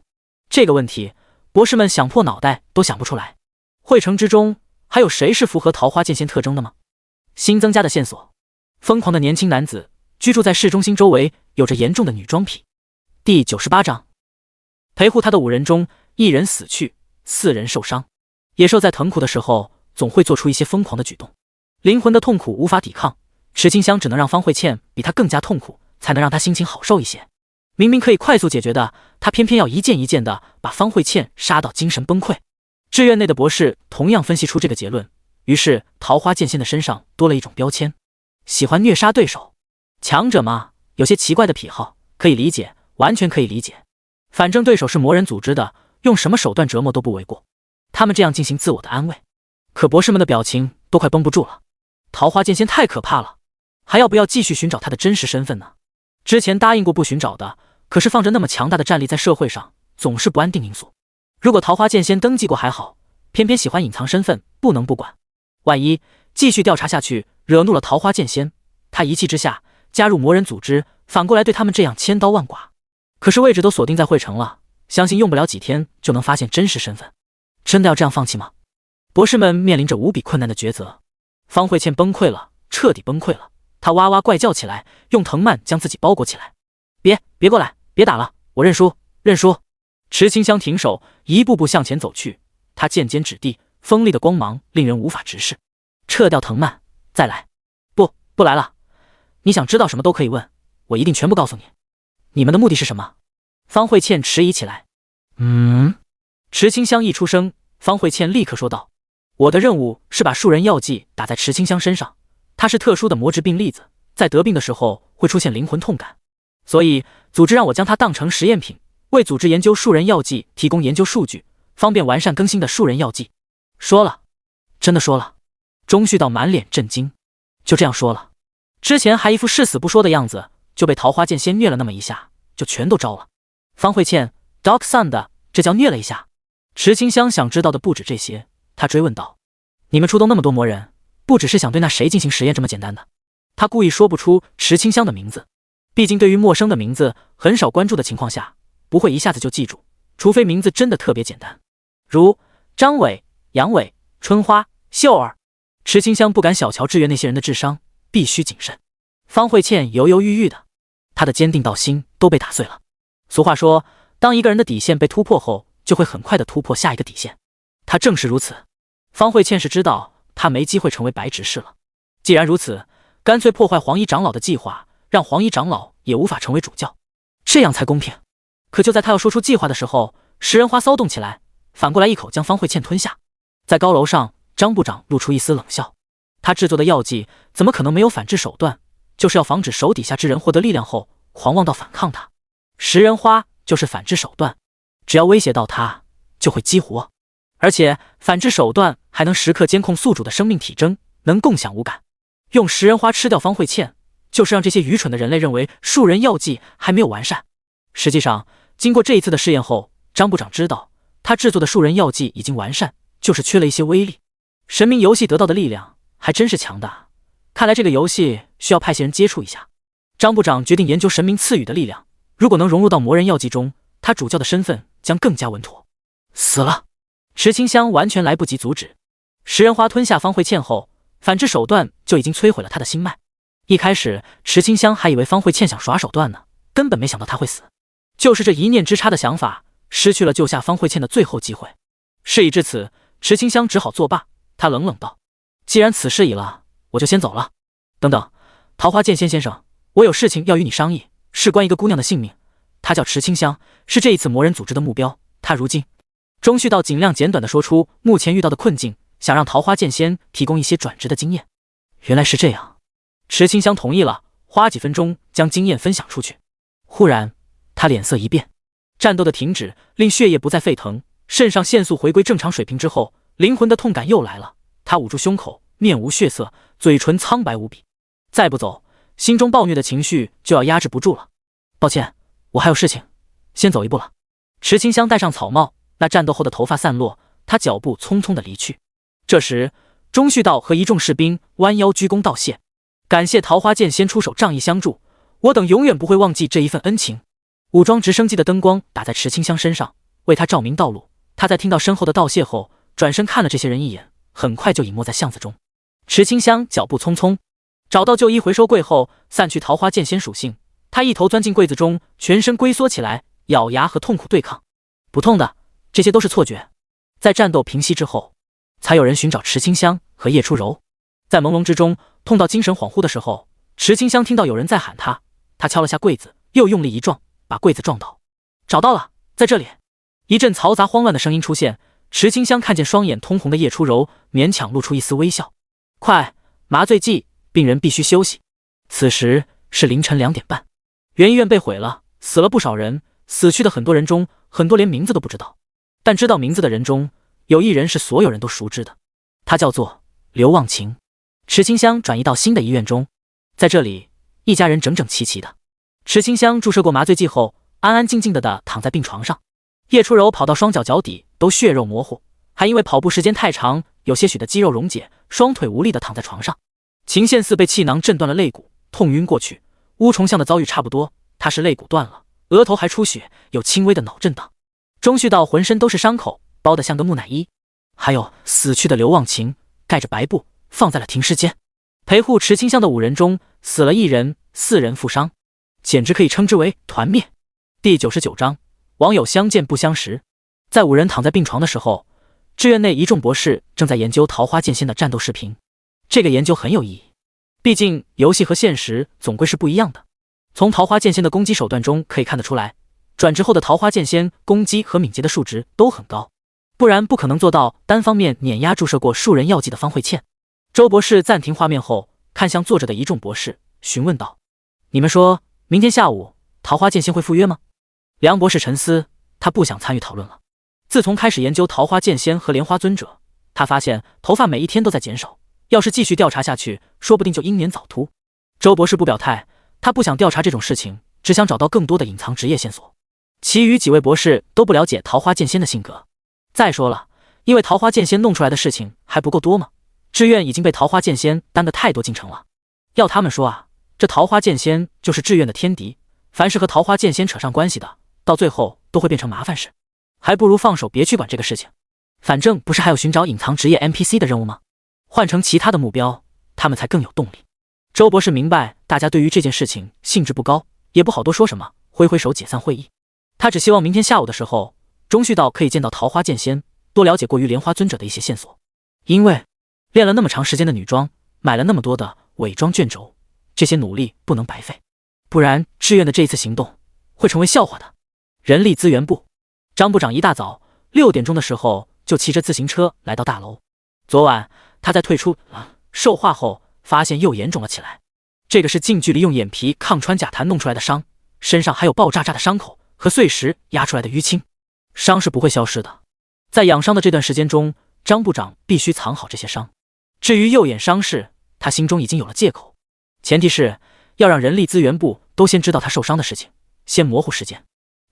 这个问题，博士们想破脑袋都想不出来。汇城之中，还有谁是符合桃花剑仙特征的吗？新增加的线索：疯狂的年轻男子居住在市中心周围，有着严重的女装癖。第98章，陪护他的5人中，1人死去，4人受伤。野兽在疼苦的时候，总会做出一些疯狂的举动。灵魂的痛苦无法抵抗，池清香只能让方慧倩比他更加痛苦，才能让他心情好受一些。明明可以快速解决的，他偏偏要一件一件的把方慧倩杀到精神崩溃。志愿内的博士同样分析出这个结论，于是桃花剑仙的身上多了一种标签：喜欢虐杀对手。强者嘛，有些奇怪的癖好，可以理解，完全可以理解。反正对手是魔人组织的，用什么手段折磨都不为过。他们这样进行自我的安慰。可博士们的表情都快绷不住了。桃花剑仙太可怕了，还要不要继续寻找他的真实身份呢？之前答应过不寻找的，可是放着那么强大的战力在社会上，总是不安定因素。如果桃花剑仙登记过还好，偏偏喜欢隐藏身份，不能不管。万一继续调查下去，惹怒了桃花剑仙，他一气之下加入魔人组织，反过来对他们这样千刀万剐。可是位置都锁定在汇城了，相信用不了几天就能发现真实身份。真的要这样放弃吗？博士们面临着无比困难的抉择。方慧倩崩溃了，彻底崩溃了，她哇哇怪叫起来，用藤蔓将自己包裹起来。别过来，别打了，我认输，认输。池清香停手，一步步向前走去，她剑尖指地，锋利的光芒令人无法直视。撤掉藤蔓，再来。不来了。你想知道什么都可以问，我一定全部告诉你。你们的目的是什么？方慧倩迟疑起来。池清香一出声，方慧倩立刻说道：我的任务是把树人药剂打在池清香身上，她是特殊的魔质病例子，在得病的时候会出现灵魂痛感，所以组织让我将它当成实验品，为组织研究树人药剂提供研究数据，方便完善更新的树人药剂。说了，真的说了。钟旭道满脸震惊，就这样说了。之前还一副誓死不说的样子，就被桃花剑仙虐了那么一下，就全都招了。方慧倩 Dark Sun 的，这叫虐了一下。池清香想知道的不止这些，他追问道：你们出动那么多魔人，不只是想对那谁进行实验这么简单的？他故意说不出池清香的名字，毕竟对于陌生的名字很少关注的情况下，不会一下子就记住，除非名字真的特别简单，如张伟、杨伟、春花、秀儿。池清香不敢小瞧志愿那些人的智商，必须谨慎。方慧倩犹犹豫豫的，她的坚定到心都被打碎了。俗话说，当一个人的底线被突破后，就会很快的突破下一个底线。她正是如此。方慧倩是知道她没机会成为白执事了。既然如此，干脆破坏黄衣长老的计划，让黄衣长老也无法成为主教，这样才公平。可就在他要说出计划的时候，食人花骚动起来，反过来一口将方慧倩吞下。在高楼上，张部长露出一丝冷笑，他制作的药剂怎么可能没有反制手段，就是要防止手底下之人获得力量后狂妄到反抗他。食人花就是反制手段，只要威胁到他，就会激活。而且反制手段还能时刻监控宿主的生命体征，能共享无感。用食人花吃掉方慧倩，就是让这些愚蠢的人类认为树人药剂还没有完善。实际上，经过这一次的试验后，张部长知道他制作的树人药剂已经完善，就是缺了一些威力。神明游戏得到的力量还真是强大，看来这个游戏需要派些人接触一下。张部长决定研究神明赐予的力量，如果能融入到魔人药剂中，他主教的身份将更加稳妥。死了！池清香完全来不及阻止。食人花吞下方慧倩后，反制手段就已经摧毁了他的心脉。一开始，池清香还以为方慧倩想耍手段呢，根本没想到他会死。就是这一念之差的想法，失去了救下方慧倩的最后机会。事已至此，池清香只好作罢。他冷冷道：“既然此事已了，我就先走了。等等，桃花剑先生，我有事情要与你商议，事关一个姑娘的性命。她叫池清香，是这一次魔人组织的目标。她如今……”钟旭道尽量简短地说出目前遇到的困境，想让桃花剑仙提供一些转职的经验。原来是这样，池清香同意了，花几分钟将经验分享出去。忽然，他脸色一变，战斗的停止令血液不再沸腾，肾上腺素回归正常水平之后，灵魂的痛感又来了。他捂住胸口，面无血色，嘴唇苍白无比。再不走，心中暴虐的情绪就要压制不住了。抱歉，我还有事情，先走一步了。池清香戴上草帽，那战斗后的头发散落，他脚步匆匆地离去。这时，钟旭道和一众士兵弯腰鞠躬道谢，感谢桃花剑仙出手仗义相助，我等永远不会忘记这一份恩情。武装直升机的灯光打在池清香身上，为他照明道路。他在听到身后的道谢后，转身看了这些人一眼，很快就隐没在巷子中。池清香脚步匆匆，找到旧衣回收柜后，散去桃花剑仙属性。他一头钻进柜子中，全身龟缩起来，咬牙和痛苦对抗。不痛的，这些都是错觉。在战斗平息之后，才有人寻找池清香和叶初柔。在朦胧之中，痛到精神恍惚的时候，池清香听到有人在喊他，他敲了下柜子，又用力一撞，把柜子撞倒。找到了，在这里。一阵嘈杂慌乱的声音出现，池清香看见双眼通红的叶初柔，勉强露出一丝微笑。快，麻醉剂，病人必须休息。此时是凌晨2点半，原医院被毁了，死了不少人，死去的很多人中，很多连名字都不知道。但知道名字的人中，有一人是所有人都熟知的，他叫做刘忘情。池清香转移到新的医院中，在这里，一家人整整齐齐的。池清香注射过麻醉剂后，安安静静的躺在病床上。叶初柔跑到双脚脚底都血肉模糊，还因为跑步时间太长，有些许的肌肉溶解，双腿无力的躺在床上。秦宪四被气囊震断了肋骨，痛晕过去。乌重相的遭遇差不多，他是肋骨断了，额头还出血，有轻微的脑震荡。钟旭道浑身都是伤口，包得像个木乃伊。还有死去的刘忘情，盖着白布放在了停尸间。陪护池清香的5人中，死了1人，4人负伤，简直可以称之为团灭。第99章，网友相见不相识。在5人躺在病床的时候，志愿内一众博士正在研究桃花剑仙的战斗视频。这个研究很有意义，毕竟游戏和现实总归是不一样的。从桃花剑仙的攻击手段中可以看得出来，转职后的桃花剑仙攻击和敏捷的数值都很高，不然不可能做到单方面碾压注射过树人药剂的方慧倩。周博士暂停画面后，看向坐着的一众博士，询问道：“你们说明天下午桃花剑仙会赴约吗？”梁博士沉思，他不想参与讨论了。自从开始研究桃花剑仙和莲花尊者，他发现头发每一天都在减少，要是继续调查下去，说不定就英年早秃。周博士不表态，他不想调查这种事情，只想找到更多的隐藏职业线索。其余几位博士都不了解桃花剑仙的性格。再说了，因为桃花剑仙弄出来的事情还不够多吗？志愿已经被桃花剑仙担得太多进程了。要他们说啊，这桃花剑仙就是志愿的天敌，凡是和桃花剑仙扯上关系的，到最后都会变成麻烦事，还不如放手别去管这个事情。反正不是还有寻找隐藏职业 NPC 的任务吗？换成其他的目标，他们才更有动力。周博士明白大家对于这件事情兴致不高，也不好多说什么，挥挥手解散会议。他只希望明天下午的时候，钟旭道可以见到桃花剑仙，多了解过于莲花尊者的一些线索。因为练了那么长时间的女装，买了那么多的伪装卷轴，这些努力不能白费，不然志愿的这一次行动会成为笑话的。人力资源部，张部长一大早6点钟的时候就骑着自行车来到大楼。昨晚他在退出兽化后，发现又严重了起来。这个是近距离用眼皮抗穿甲弹弄出来的伤，身上还有爆炸炸的伤口和碎石压出来的淤青，伤是不会消失的。在养伤的这段时间中，张部长必须藏好这些伤。至于右眼伤势，他心中已经有了借口，前提是要让人力资源部都先知道他受伤的事情，先模糊时间。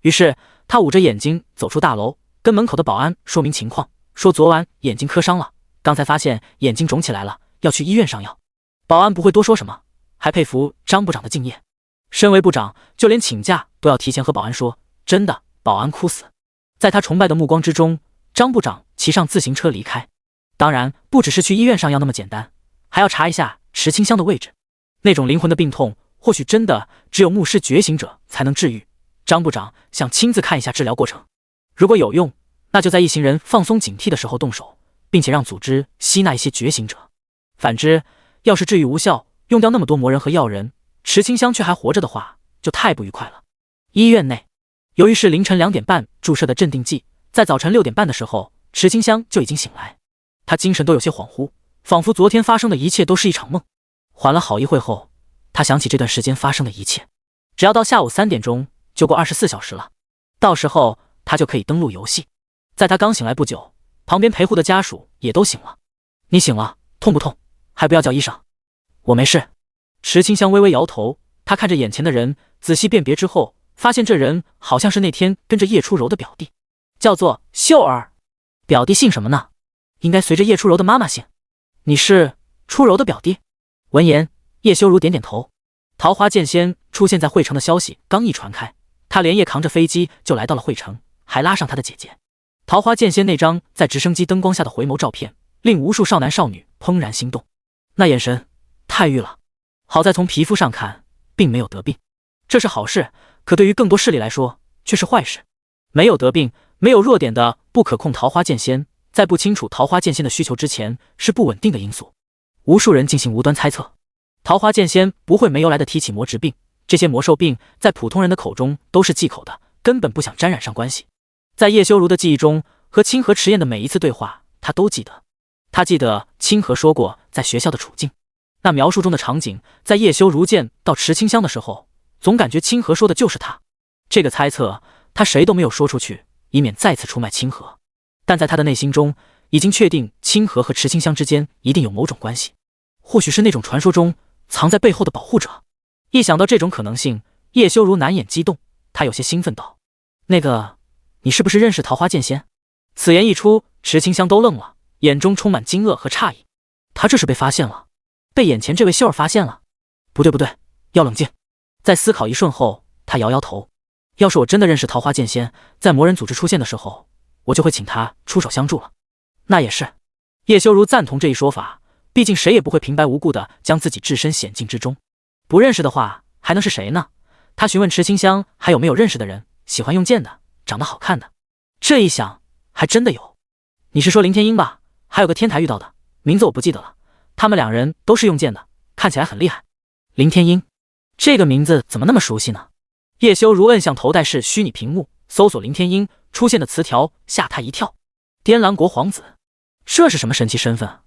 于是他捂着眼睛走出大楼，跟门口的保安说明情况，说昨晚眼睛磕伤了，刚才发现眼睛肿起来了，要去医院上药。保安不会多说什么，还佩服张部长的敬业。身为部长，就连请假都要提前和保安说，真的，保安哭死。在他崇拜的目光之中，张部长骑上自行车离开。当然不只是去医院上药那么简单，还要查一下池清香的位置。那种灵魂的病痛，或许真的只有牧师觉醒者才能治愈。张部长想亲自看一下治疗过程，如果有用，那就在一行人放松警惕的时候动手，并且让组织吸纳一些觉醒者。反之，要是治愈无效，用掉那么多魔人和药人，池清香却还活着的话，就太不愉快了。医院内，由于是凌晨2点半注射的镇定剂，在早晨6点半的时候，池清香就已经醒来。她精神都有些恍惚，仿佛昨天发生的一切都是一场梦。缓了好一会后，她想起这段时间发生的一切，只要到下午3点钟就过24小时了，到时候她就可以登录游戏。在她刚醒来不久，旁边陪护的家属也都醒了。你醒了，痛不痛？还不要叫医生。我没事。池清香微微摇头，她看着眼前的人，仔细辨别之后，发现这人好像是那天跟着叶初柔的表弟，叫做秀儿。表弟姓什么呢？应该随着叶初柔的妈妈姓。你是初柔的表弟？闻言，叶修如点点头。桃花剑仙出现在惠城的消息刚一传开，他连夜扛着飞机就来到了惠城，还拉上他的姐姐。桃花剑仙那张在直升机灯光下的回眸照片，令无数少男少女怦然心动。那眼神太玉了。好在从皮肤上看，并没有得病，这是好事，可对于更多势力来说却是坏事。没有得病，没有弱点的不可控桃花剑仙，在不清楚桃花剑仙的需求之前，是不稳定的因素。无数人进行无端猜测，桃花剑仙不会没由来的提起魔质病，这些魔兽病在普通人的口中都是忌口的，根本不想沾染上关系。在叶修如的记忆中，和清河迟燕的每一次对话，他都记得。他记得清河说过在学校的处境，那描述中的场景，在叶修如见到池清香的时候，总感觉清河说的就是他。这个猜测，他谁都没有说出去，以免再次出卖清河。但在他的内心中，已经确定清河和池清香之间一定有某种关系，或许是那种传说中藏在背后的保护者。一想到这种可能性，叶修如难掩激动，他有些兴奋道：“那个，你是不是认识桃花剑仙？”此言一出，池清香都愣了，眼中充满惊愕和诧异。他这是被发现了，被眼前这位秀儿发现了。不对不对，要冷静。在思考一瞬后，他摇摇头。要是我真的认识桃花剑仙，在魔人组织出现的时候，我就会请他出手相助了。那也是。叶修如赞同这一说法，毕竟谁也不会平白无故的将自己置身险境之中。不认识的话，还能是谁呢？他询问池清香还有没有认识的人，喜欢用剑的，长得好看的。这一想，还真的有。你是说林天鹰吧？还有个天台遇到的，名字我不记得了。他们2人都是用剑的，看起来很厉害。林天鹰，这个名字怎么那么熟悉呢？叶修如摁向头戴式虚拟屏幕，搜索林天鹰，出现的词条吓他一跳。滇蓝国皇子，这是什么神奇身份？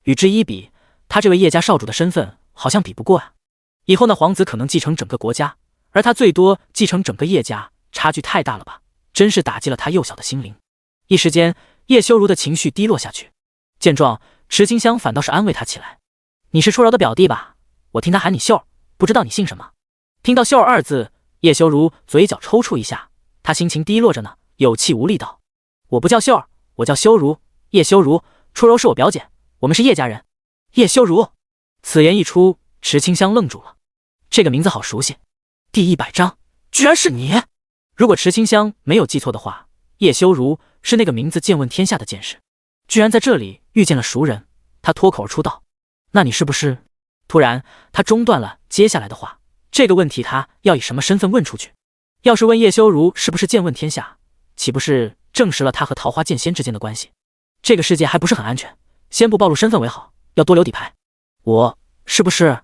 与之一比，他这位叶家少主的身份好像比不过啊。以后那皇子可能继承整个国家，而他最多继承整个叶家，差距太大了吧？真是打击了他幼小的心灵。一时间，叶修如的情绪低落下去。见状，池清香反倒是安慰他起来：“你是初柔的表弟吧？我听他喊你秀儿，不知道你姓什么？”听到秀儿2字，叶修如嘴角抽搐一下，他心情低落着呢，有气无力道：“我不叫秀儿，我叫修如，叶修如。初柔是我表姐，我们是叶家人。”叶修如，此言一出，池清香愣住了，这个名字好熟悉。第100章，居然是你！如果池清香没有记错的话，叶修如是那个名字见闻天下的剑士，居然在这里遇见了熟人。他脱口而出道：“那你是不是？”突然，他中断了接下来的话。这个问题他要以什么身份问出去？要是问叶修如是不是见闻天下，岂不是证实了他和桃花剑仙之间的关系？这个世界还不是很安全，先不暴露身份为好，要多留底牌。我是不是？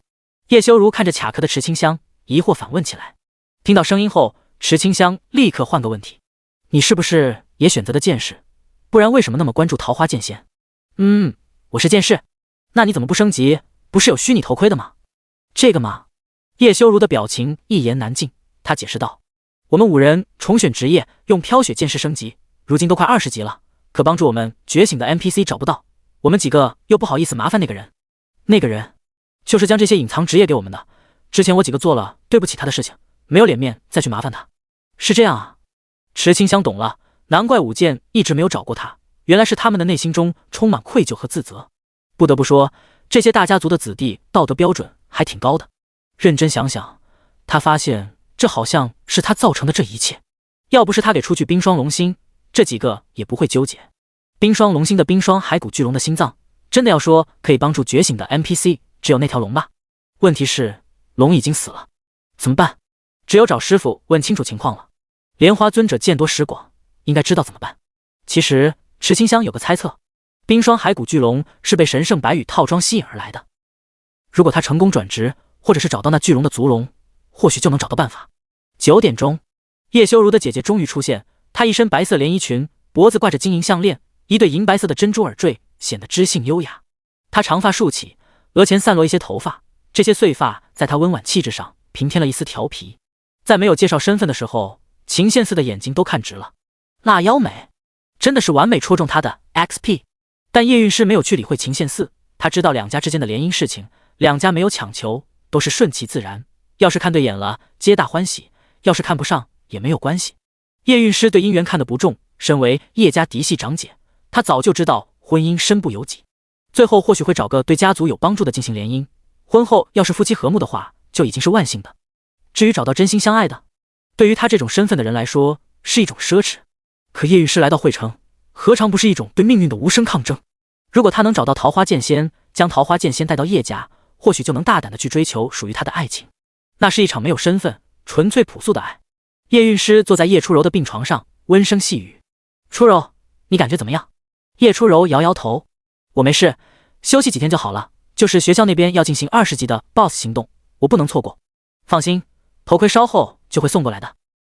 叶修如看着卡壳的池清香，疑惑反问起来。听到声音后，池清香立刻换个问题：“你是不是也选择的剑士？不然为什么那么关注桃花剑仙？”“我是剑士。”“那你怎么不升级？不是有虚拟头盔的吗？”“这个嘛。”叶修如的表情一言难尽，他解释道：“我们5人重选职业，用飘雪剑士升级，如今都快20级了，可帮助我们觉醒的 NPC 找不到，我们几个又不好意思麻烦那个人。那个人就是将这些隐藏职业给我们的。之前我几个做了对不起他的事情，没有脸面再去麻烦他。”是这样啊。池清香懂了，难怪舞剑一直没有找过他，原来是他们的内心中充满愧疚和自责。不得不说，这些大家族的子弟道德标准还挺高的。认真想想，他发现这好像是他造成的这一切。要不是他给出去冰霜龙心，这几个也不会纠结。冰霜龙心的冰霜骸骨巨龙的心脏，真的要说可以帮助觉醒的 NPC， 只有那条龙吧。问题是，龙已经死了，怎么办？只有找师傅问清楚情况了。莲花尊者见多识广，应该知道怎么办。其实池清香有个猜测，冰霜骸骨巨龙是被神圣白羽套装吸引而来的。如果他成功转职，或者是找到那巨龙的族龙，或许就能找到办法。9点钟，叶修如的姐姐终于出现，她一身白色连衣裙，脖子挂着金银项链，一对银白色的珍珠耳坠，显得知性优雅。她长发竖起，额前散落一些头发，这些碎发在她温婉气质上平添了一丝调皮。在没有介绍身份的时候，秦宪寺的眼睛都看直了。腊妖美真的是完美戳中他的 XP。 但叶韵诗没有去理会秦宪寺，他知道两家之间的联姻事情，两家没有强求，都是顺其自然。要是看对眼了，皆大欢喜；要是看不上，也没有关系。叶韵诗对姻缘看得不重，身为叶家嫡系长姐，她早就知道婚姻身不由己，最后或许会找个对家族有帮助的进行联姻。婚后要是夫妻和睦的话，就已经是万幸的。至于找到真心相爱的，对于他这种身份的人来说是一种奢侈。可叶韵诗来到惠城，何尝不是一种对命运的无声抗争？如果他能找到桃花剑仙，将桃花剑仙带到叶家，或许就能大胆的去追求属于他的爱情。那是一场没有身份、纯粹朴素的爱。叶韵诗坐在叶初柔的病床上，温声细语：“初柔，你感觉怎么样？”叶初柔摇摇头：“我没事，休息几天就好了。就是学校那边要进行20级的 BOSS 行动，我不能错过。放心，头盔稍后就会送过来的。”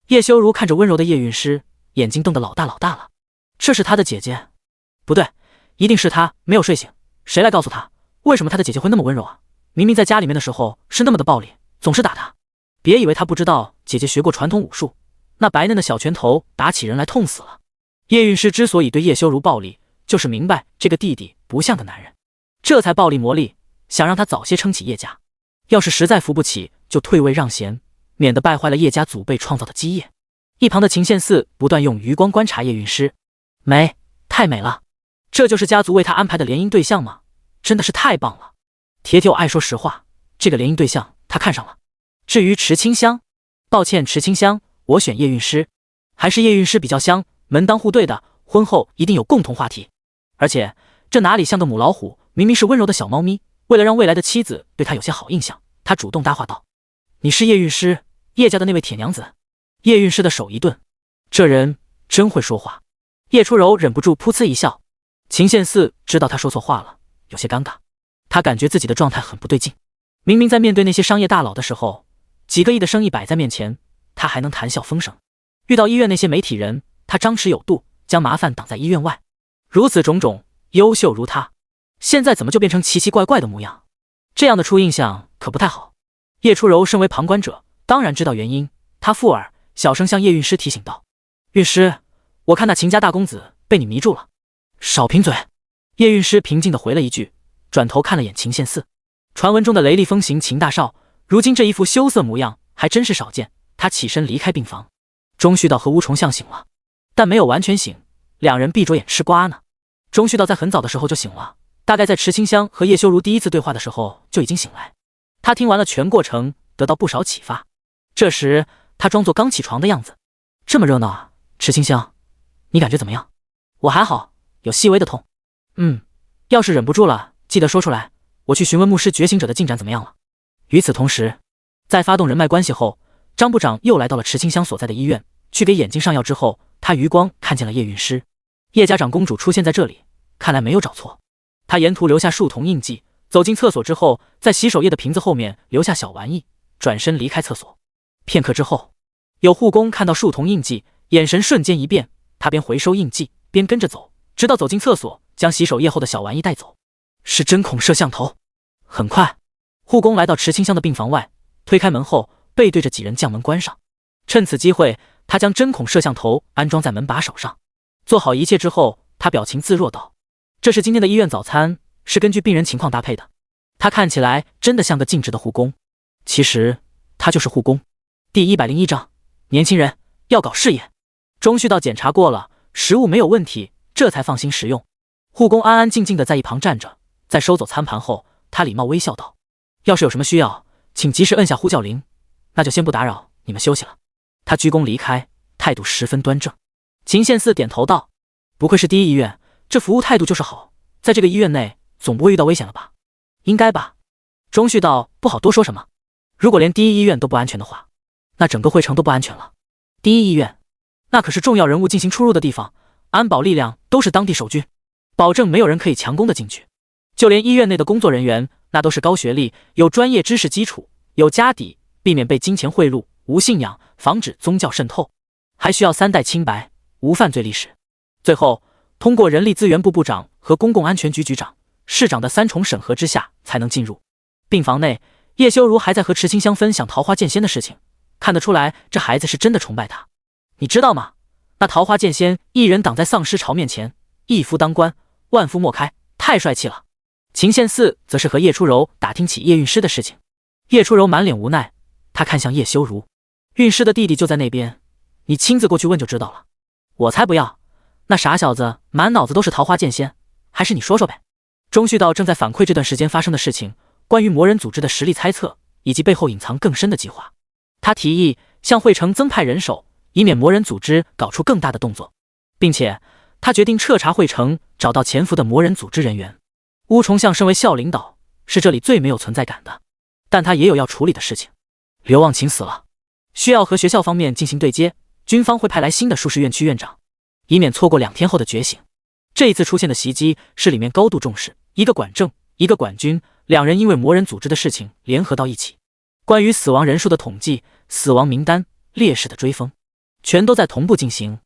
叶修如看着温柔的叶韵诗，眼睛瞪得老大老大了。这是他的姐姐？不对，一定是他没有睡醒。谁来告诉他，为什么他的姐姐会那么温柔啊？明明在家里面的时候是那么的暴力，总是打他。别以为他不知道姐姐学过传统武术，那白嫩的小拳头打起人来痛死了。叶韵诗之所以对叶修如暴力，就是明白这个弟弟不像个男人，这才暴力磨砺，想让他早些撑起叶家。要是实在扶不起，就退位让贤，免得败坏了叶家祖辈创造的基业。一旁的秦宪寺不断用余光观察叶韵诗，美，太美了，这就是家族为他安排的联姻对象吗？真的是太棒了。铁铁我爱说实话，这个联姻对象他看上了。至于池清香，抱歉池清香，我选叶韵诗。还是叶韵诗比较香，门当户对的，婚后一定有共同话题。而且这哪里像个母老虎，明明是温柔的小猫咪。为了让未来的妻子对他有些好印象，他主动搭话道：“你是叶韵诗，叶家的那位铁娘子。”叶韵诗的手一顿，这人真会说话。叶初柔忍不住噗呲一笑。秦宪寺知道他说错话了，有些尴尬。他感觉自己的状态很不对劲。明明在面对那些商业大佬的时候，几个亿的生意摆在面前，他还能谈笑风生。遇到医院那些媒体人，他张弛有度，将麻烦挡在医院外。如此种种，优秀如他，现在怎么就变成奇奇怪怪的模样？这样的初印象可不太好。叶初柔身为旁观者，当然知道原因。他附耳，小声向叶韵诗提醒道：“韵诗，我看那秦家大公子被你迷住了。”少贫嘴。叶韵诗平静地回了一句，转头看了眼秦宪寺。传闻中的雷厉风行秦大少，如今这一副羞涩模样，还真是少见。他起身离开病房。钟旭道和乌重相醒了，但没有完全醒，两人闭着眼吃瓜呢。钟旭道在很早的时候就醒了，大概在池清香和叶修如第一次对话的时候就已经醒来。他听完了全过程，得到不少启发。这时他装作刚起床的样子：“这么热闹啊，池清香，你感觉怎么样？”“我还好，有细微的痛。”“要是忍不住了，记得说出来，我去询问牧师觉醒者的进展怎么样了。”与此同时，在发动人脉关系后，张部长又来到了池清香所在的医院，去给眼睛上药之后，他余光看见了叶韵诗。叶家长公主出现在这里，看来没有找错。他沿途留下树瞳印记，走进厕所之后，在洗手液的瓶子后面留下小玩意，转身离开厕所。片刻之后，有护工看到树瞳印记，眼神瞬间一变，他边回收印记边跟着走，直到走进厕所，将洗手液后的小玩意带走。是针孔摄像头。很快，护工来到池清香的病房外，推开门后，背对着几人将门关上。趁此机会，他将针孔摄像头安装在门把手上。做好一切之后，他表情自若道：“这是今天的医院早餐，是根据病人情况搭配的。”他看起来真的像个尽职的护工。其实他就是护工。第101章，年轻人要搞事业。钟旭道检查过了，食物没有问题，这才放心食用。护工安安静静的在一旁站着，在收走餐盘后，他礼貌微笑道：“要是有什么需要，请及时摁下呼叫铃，那就先不打扰你们休息了。”他鞠躬离开，态度十分端正。秦宪四点头道：“不愧是第一医院，这服务态度就是好，在这个医院内总不会遇到危险了吧？”“应该吧。”钟旭道：“不好多说什么，如果连第一医院都不安全的话，那整个汇城都不安全了。第一医院，那可是重要人物进行出入的地方，安保力量都是当地守军，保证没有人可以强攻的进去。就连医院内的工作人员，那都是高学历，有专业知识基础，有家底，避免被金钱贿赂，无信仰，防止宗教渗透，还需要3代清白，无犯罪历史。最后，通过人力资源部部长和公共安全局局长、市长的3重审核之下才能进入。”病房内，叶修如还在和池清香分享桃花剑仙的事情，看得出来这孩子是真的崇拜他。你知道吗？那桃花剑仙一人挡在丧尸潮面前，一夫当关，万夫莫开，太帅气了。秦宪四则是和叶初柔打听起叶韵诗的事情。叶初柔满脸无奈，他看向叶修如：“韵诗的弟弟就在那边，你亲自过去问就知道了。”“我才不要，那傻小子满脑子都是桃花剑仙，还是你说说呗。”钟旭道正在反馈这段时间发生的事情，关于魔人组织的实力猜测，以及背后隐藏更深的计划。他提议向汇城增派人手，以免魔人组织搞出更大的动作，并且他决定彻查汇城，找到潜伏的魔人组织人员。乌重相身为校领导，是这里最没有存在感的，但他也有要处理的事情。刘忘情死了，需要和学校方面进行对接，军方会派来新的术士院区院长，以免错过2天后的觉醒。这一次出现的袭击是里面高度重视，一个管政，一个管军，2人因为魔人组织的事情联合到一起。关于死亡人数的统计、死亡名单、烈士的追封，全都在同步进行。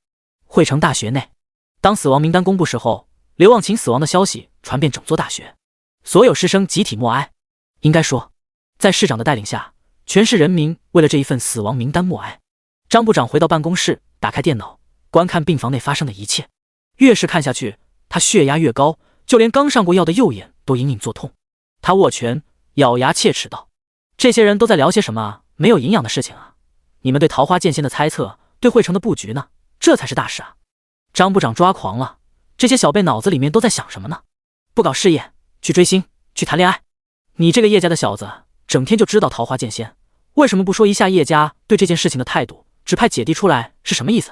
汇城大学内，当死亡名单公布时候，刘忘情死亡的消息传遍整座大学，所有师生集体默哀。应该说，在市长的带领下，全市人民为了这一份死亡名单默哀。张部长回到办公室，打开电脑，观看病房内发生的一切。越是看下去，他血压越高，就连刚上过药的右眼都隐隐作痛。他握拳，咬牙切齿道：“这些人都在聊些什么没有营养的事情啊？你们对桃花剑仙的猜测，对汇城的布局呢？这才是大事啊！”张部长抓狂了，这些小辈脑子里面都在想什么呢？不搞事业，去追星，去谈恋爱。你这个叶家的小子，整天就知道桃花剑仙，为什么不说一下叶家对这件事情的态度，只派姐弟出来是什么意思？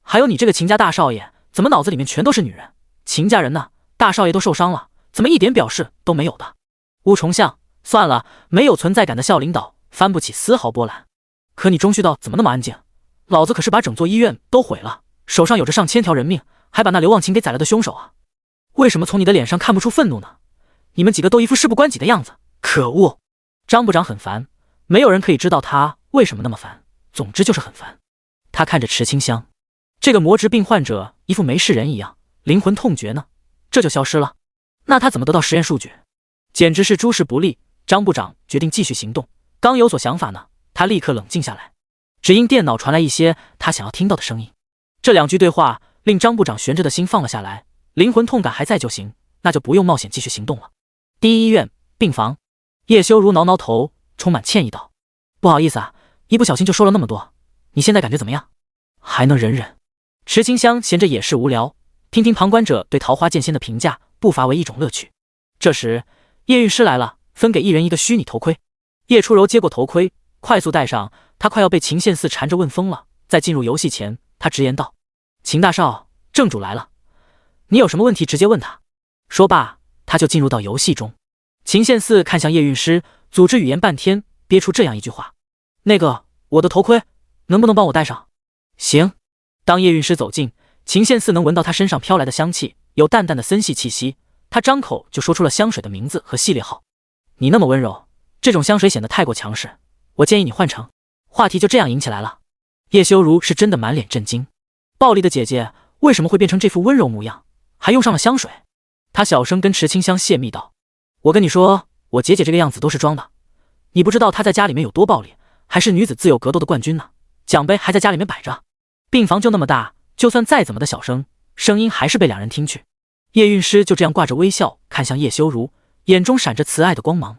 还有你这个秦家大少爷，怎么脑子里面全都是女人？秦家人呢？大少爷都受伤了，怎么一点表示都没有的？乌重相，算了，没有存在感的校领导翻不起丝毫波澜。可你钟旭道怎么那么安静？老子可是把整座医院都毁了，手上有着上千条人命，还把那刘忘情给宰了的凶手啊！为什么从你的脸上看不出愤怒呢？你们几个都一副事不关己的样子，可恶！张部长很烦，没有人可以知道他为什么那么烦，总之就是很烦。他看着池清香，这个魔质病患者一副没事人一样，灵魂痛觉呢，这就消失了，那他怎么得到实验数据？简直是诸事不利。张部长决定继续行动，刚有所想法呢，他立刻冷静下来，只因电脑传来一些他想要听到的声音。这2句对话令张部长悬着的心放了下来，灵魂痛感还在就行，那就不用冒险继续行动了。第一医院病房，叶修如挠挠头，充满歉意道：“不好意思啊，一不小心就说了那么多，你现在感觉怎么样？还能忍忍？”池清香闲着也是无聊，听听旁观者对桃花剑仙的评价，不乏为一种乐趣。这时叶韵诗来了，分给1人1个虚拟头盔。叶初柔接过头盔，快速戴上，他快要被秦宪四缠着问疯了。在进入游戏前，他直言道：“秦大少，正主来了，你有什么问题直接问他。”说罢，他就进入到游戏中。秦宪四看向叶韵诗，组织语言半天，憋出这样一句话：“那个，我的头盔能不能帮我戴上？”“行。”当叶韵诗走近，秦宪四能闻到她身上飘来的香气，有淡淡的森系气息。他张口就说出了香水的名字和系列号。“你那么温柔，这种香水显得太过强势，我建议你换成……”话题就这样引起来了。叶修如是真的满脸震惊，暴力的姐姐为什么会变成这副温柔模样，还用上了香水？他小声跟池清香泄密道：“我跟你说，我姐姐这个样子都是装的，你不知道她在家里面有多暴力，还是女子自由格斗的冠军呢。奖杯还在家里面摆着。病房就那么大，就算再怎么的小声，声音还是被两人听去。叶韵诗就这样挂着微笑看向叶修如，眼中闪着慈爱的光芒。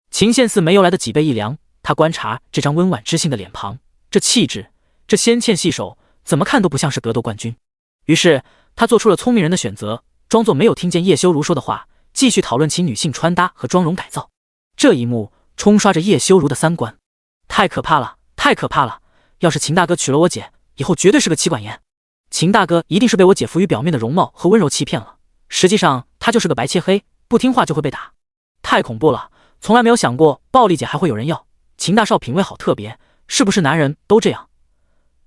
秦献寺没由来的脊背一凉，他观察这张温婉知性的脸庞，这气质，这纤纤细手，怎么看都不像是格斗冠军。于是他做出了聪明人的选择，装作没有听见叶修如说的话，继续讨论起女性穿搭和妆容改造。这一幕冲刷着叶修如的三观，太可怕了，太可怕了！要是秦大哥娶了我姐，以后绝对是个妻管严。秦大哥一定是被我姐浮于表面的容貌和温柔欺骗了，实际上他就是个白切黑，不听话就会被打。太恐怖了，从来没有想过暴力姐还会有人要。秦大少品味好特别，是不是男人都这样？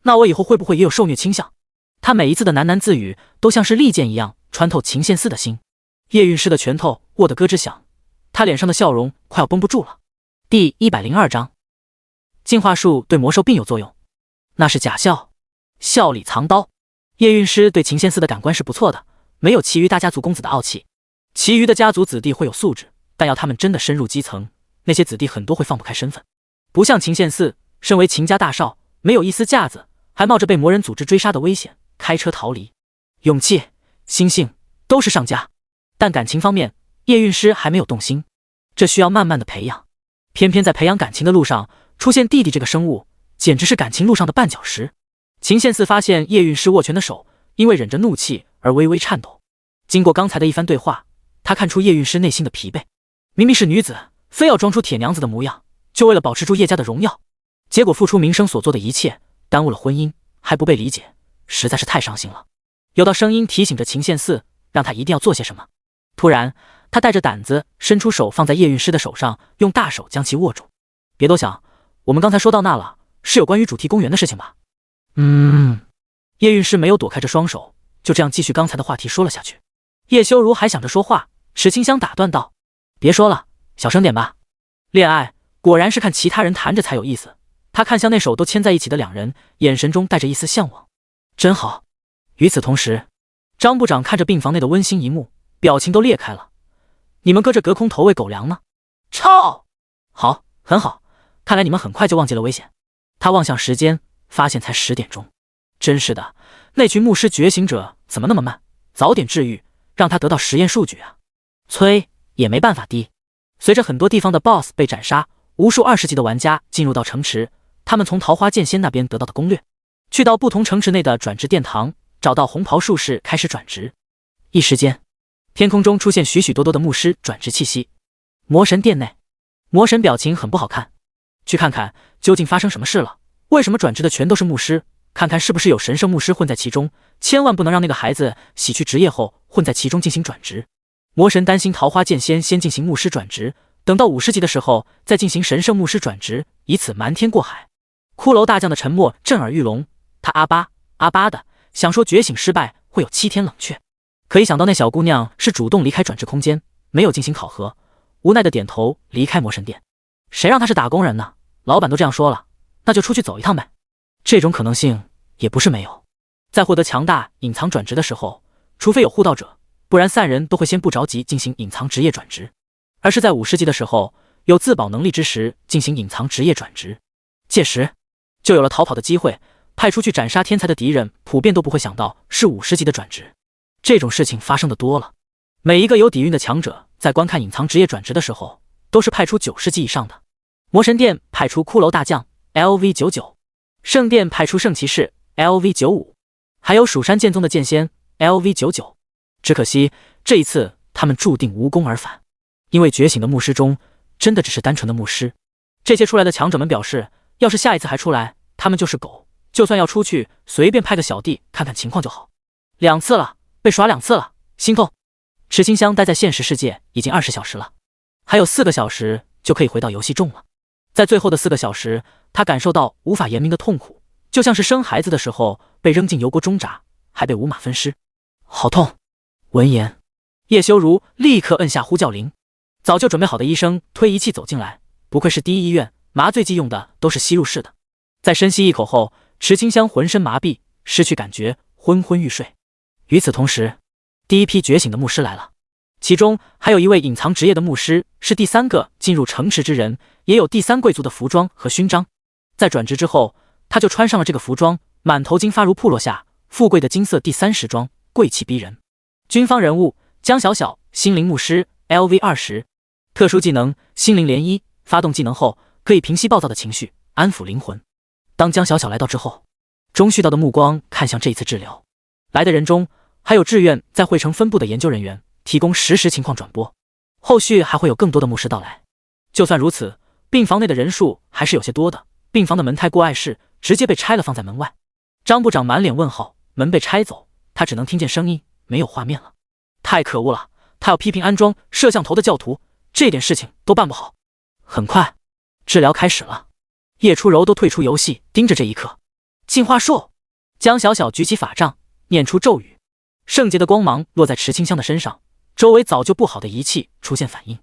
那我以后会不会也有受虐倾向？他每一次的喃喃自语都像是利剑一样穿透秦献寺的心。叶韵诗的拳头握得咯吱响，他脸上的笑容快要绷不住了。第102章，进化术对魔兽并有作用。那是假笑，笑里藏刀。叶韵诗对秦献寺的感官是不错的，没有其余大家族公子的傲气。其余的家族子弟会有素质，但要他们真的深入基层，那些子弟很多会放不开身份。不像秦献寺，身为秦家大少，没有一丝架子，还冒着被魔人组织追杀的危险开车逃离。勇气、心性都是上佳，但感情方面，叶韵诗还没有动心，这需要慢慢的培养。偏偏在培养感情的路上，出现弟弟这个生物，简直是感情路上的绊脚石。秦献寺发现叶韵诗握拳的手因为忍着怒气而微微颤抖。经过刚才的一番对话，他看出叶韵诗内心的疲惫。明明是女子，非要装出铁娘子的模样，就为了保持住叶家的荣耀，结果付出名声所做的一切，耽误了婚姻，还不被理解，实在是太伤心了。有道声音提醒着秦献寺，让他一定要做些什么。突然，他带着胆子伸出手放在叶韵诗的手上，用大手将其握住。别多想，我们刚才说到那了，是有关于主题公园的事情吧？叶韵诗没有躲开这双手，就这样继续刚才的话题说了下去。叶修如还想着说话，池清香打断道：“别说了，小声点吧。”恋爱果然是看其他人谈着才有意思。他看向那手都牵在一起的两人，眼神中带着一丝向往。真好。与此同时，张部长看着病房内的温馨一幕，表情都裂开了。你们搁这隔空投喂狗粮呢？操！好，很好，看来你们很快就忘记了危险。他望向时间，发现才10点钟。真是的，那群牧师觉醒者怎么那么慢？早点治愈，让他得到实验数据啊！催也没办法滴。随着很多地方的 BOSS 被斩杀，无数20级的玩家进入到城池，他们从桃花剑仙那边得到的攻略，去到不同城池内的转职殿堂，找到红袍术士开始转职。一时间，天空中出现许许多多的牧师转职气息。魔神殿内，魔神表情很不好看。去看看究竟发生什么事了？为什么转职的全都是牧师？看看是不是有神圣牧师混在其中，千万不能让那个孩子洗去职业后混在其中进行转职。魔神担心桃花剑仙先进行牧师转职，等到50级的时候再进行神圣牧师转职，以此瞒天过海。骷髅大将的沉默震耳欲聋，他阿巴阿巴的想说觉醒失败会有7天冷却，可一想到那小姑娘是主动离开转职空间，没有进行考核，无奈的点头离开魔神殿。谁让他是打工人呢？老板都这样说了，那就出去走一趟呗。这种可能性也不是没有。在获得强大隐藏转职的时候，除非有护道者，不然散人都会先不着急进行隐藏职业转职，而是在50级的时候有自保能力之时进行隐藏职业转职，届时就有了逃跑的机会。派出去斩杀天才的敌人普遍都不会想到是50级的转职，这种事情发生的多了。每一个有底蕴的强者在观看隐藏职业转职的时候都是派出90级以上的。魔神殿派出骷髅大将 LV99， 圣殿派出圣骑士 LV95， 还有蜀山剑宗的剑仙 LV99。 只可惜这一次他们注定无功而返，因为觉醒的牧师中真的只是单纯的牧师。这些出来的强者们表示，要是下一次还出来，他们就是狗，就算要出去随便派个小弟看看情况就好。2次了，被耍2次了，心痛。池清香待在现实世界已经20小时了，还有4个小时就可以回到游戏中了。在最后的4个小时，他感受到无法言明的痛苦，就像是生孩子的时候被扔进油锅中炸，还被五马分尸，好痛。闻言，叶修如立刻摁下呼叫铃。早就准备好的医生推仪器走进来，不愧是第一医院，麻醉剂用的都是吸入式的。在深吸一口后，池清香浑身麻痹，失去感觉，昏昏欲睡。与此同时，第一批觉醒的牧师来了，其中还有一位隐藏职业的牧师，是第3个进入城池之人，也有第3贵族的服装和勋章。在转职之后，他就穿上了这个服装，满头金发如瀑落下，富贵的金色第30装，贵气逼人。军方人物江小小，心灵牧师 LV20，特殊技能心灵涟漪，发动技能后可以平息暴躁的情绪，安抚灵魂。当江小小来到之后，钟旭道的目光看向这一次治疗来的人中，还有志愿在汇城分部的研究人员，提供实时情况转播。后续还会有更多的牧师到来。就算如此，病房内的人数还是有些多的，病房的门胎过碍室直接被拆了放在门外。张部长满脸问号，门被拆走，他只能听见声音，没有画面了。太可恶了，他要批评安装摄像头的教徒，这点事情都办不好。很快，治疗开始了，叶初柔都退出游戏，盯着这一刻。进化术，江小小举起法杖，念出咒语，圣洁的光芒落在池清香的身上，周围早就布好的仪器出现反应，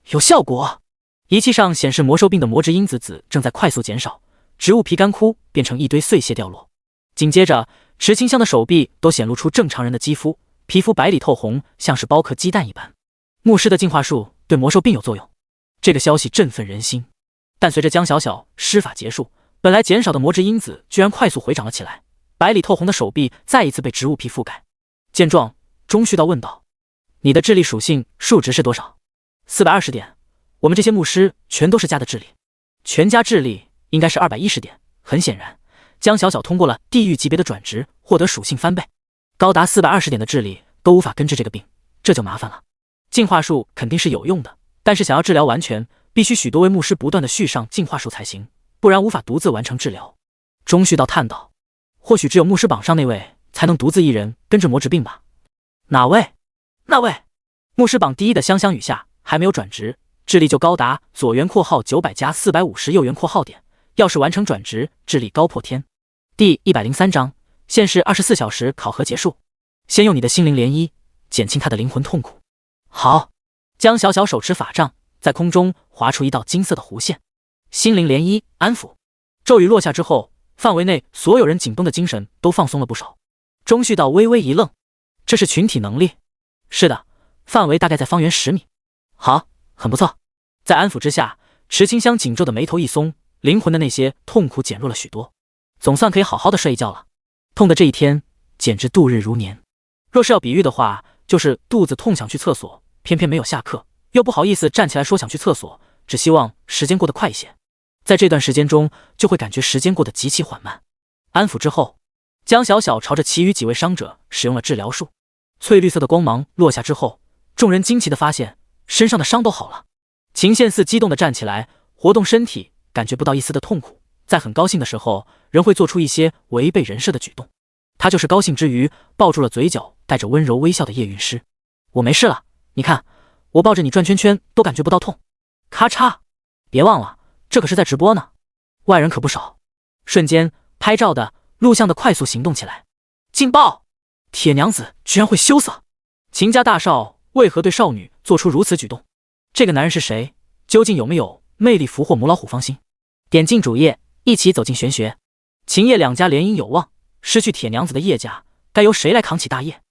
有效果。仪器上显示魔兽病的魔质因子子正在快速减少，植物皮干枯变成一堆碎屑掉落。紧接着，池清香的手臂都显露出正常人的肌肤，皮肤白里透红，像是剥壳鸡蛋一般。牧师的进化术对魔兽病有作用，这个消息振奋人心。但随着江小小施法结束，本来减少的魔质因子居然快速回涨了起来，白里透红的手臂再一次被植物皮覆盖。见状，钟旭道问道：“你的智力属性数值是多少？”420点。我们这些牧师全都是加的智力，全家智力应该是210点。很显然，江小小通过了地狱级别的转职，获得属性翻倍，高达420点的智力都无法根治这个病，这就麻烦了。进化术肯定是有用的，但是想要治疗完全，必须许多位牧师不断的续上进化术才行，不然无法独自完成治疗。钟旭道叹道：“或许只有牧师榜上那位才能独自一人根治魔质病吧？”哪位？那位？牧师榜第一的香香雨下还没有转职，智力就高达左元括号900加450右元括号点，要是完成转职，智力高破天。第103章，限时24小时考核结束。先用你的心灵涟漪减轻他的灵魂痛苦。好，江小小手持法杖，在空中划出一道金色的弧线。心灵涟漪安抚，咒语落下之后，范围内所有人紧绷的精神都放松了不少。钟旭道微微一愣，这是群体能力？是的，范围大概在方圆10米。好，很不错。在安抚之下，池清香紧皱的眉头一松，灵魂的那些痛苦减弱了许多，总算可以好好的睡一觉了。痛的这一天简直度日如年。若是要比喻的话，就是肚子痛想去厕所，偏偏没有下课，又不好意思站起来说想去厕所，只希望时间过得快一些。在这段时间中，就会感觉时间过得极其缓慢。安抚之后，江小小朝着其余几位伤者使用了治疗术。翠绿色的光芒落下之后，众人惊奇地发现身上的伤都好了。秦宪寺激动地站起来，活动身体，感觉不到一丝的痛苦。在很高兴的时候，人会做出一些违背人设的举动。他就是高兴之余抱住了嘴角带着温柔微笑的叶韵诗。我没事了，你看，我抱着你转圈圈都感觉不到痛。咔嚓，别忘了，这可是在直播呢，外人可不少。瞬间，拍照的、录像的快速行动起来。劲爆！铁娘子居然会羞涩，秦家大少为何对少女做出如此举动？这个男人是谁？究竟有没有魅力俘获母老虎芳心？点进主页，一起走进玄学。秦叶两家联姻有望，失去铁娘子的叶家，该由谁来扛起大业？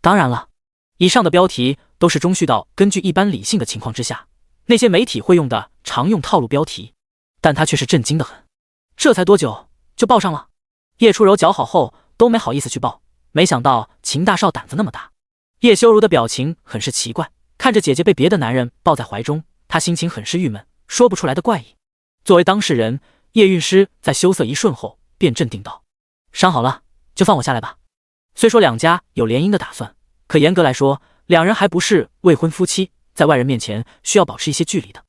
当然了，以上的标题都是钟旭道根据一般理性的情况之下，那些媒体会用的常用套路标题，但他却是震惊的很。这才多久就报上了？叶初柔搅好后都没好意思去报，没想到秦大少胆子那么大。叶修如的表情很是奇怪，看着姐姐被别的男人抱在怀中，她心情很是郁闷，说不出来的怪异。作为当事人，叶韵诗在羞涩一瞬后便镇定道：“伤好了，就放我下来吧。”虽说两家有联姻的打算，可严格来说，两人还不是未婚夫妻，在外人面前需要保持一些距离的。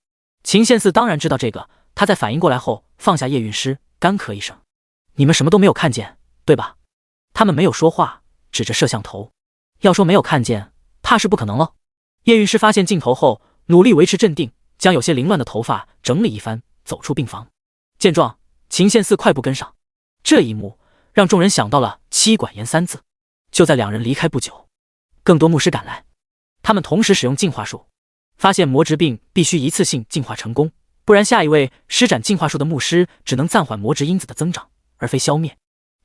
秦宪寺当然知道这个，他在反应过来后放下叶韵诗，干咳一声：“你们什么都没有看见，对吧？”他们没有说话，指着摄像头。要说没有看见，怕是不可能了。叶韵诗发现镜头后，努力维持镇定，将有些凌乱的头发整理一番，走出病房。见状，秦宪寺快步跟上。这一幕让众人想到了妻管严3字。就在两人离开不久，更多牧师赶来，他们同时使用进化术，发现魔质病必须一次性进化成功，不然下一位施展进化术的牧师只能暂缓魔质因子的增长，而非消灭。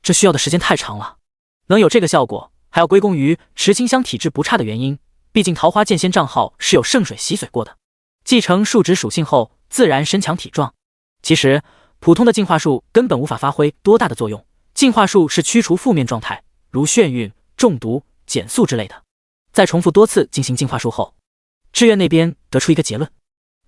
这需要的时间太长了，能有这个效果，还要归功于池清香体质不差的原因，毕竟桃花剑仙账号是有圣水洗髓过的，继承数值属性后自然身强体壮。其实普通的净化术根本无法发挥多大的作用。净化术是驱除负面状态，如眩晕、中毒、减速之类的。在重复多次进行净化术后，志愿那边得出一个结论：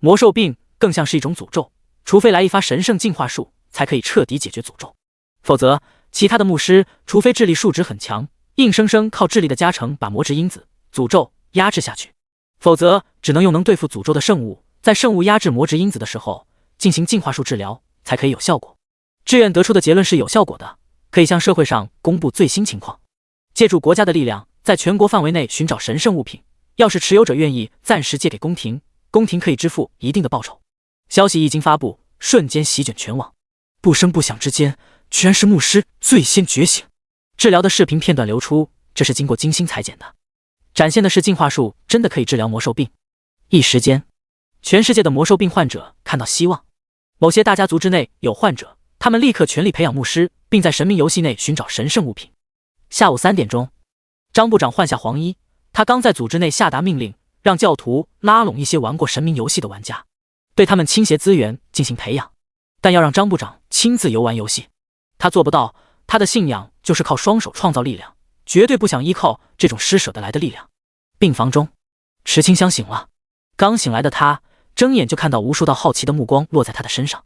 魔兽病更像是一种诅咒，除非来一发神圣净化术，才可以彻底解决诅咒。否则，其他的牧师除非智力数值很强，硬生生靠智力的加成把魔质因子、诅咒压制下去，否则只能用能对付诅咒的圣物，在圣物压制魔质因子的时候进行净化术治疗，才可以有效果。志愿得出的结论是有效果的，可以向社会上公布最新情况。借助国家的力量，在全国范围内寻找神圣物品，要是持有者愿意暂时借给宫廷，宫廷可以支付一定的报酬。消息一经发布，瞬间席卷全网，不声不响之间，居然是牧师最先觉醒。治疗的视频片段流出，这是经过精心裁剪的，展现的是净化术真的可以治疗魔兽病。一时间，全世界的魔兽病患者看到希望。某些大家族之内有患者，他们立刻全力培养牧师，并在神明游戏内寻找神圣物品。下午3点钟，张部长换下黄衣，他刚在组织内下达命令，让教徒拉拢一些玩过神明游戏的玩家，对他们倾斜资源进行培养，但要让张部长亲自游玩游戏，他做不到。他的信仰就是靠双手创造力量，绝对不想依靠这种施舍得来的力量。病房中，池清香醒了，刚醒来的他睁眼就看到无数道好奇的目光落在他的身上。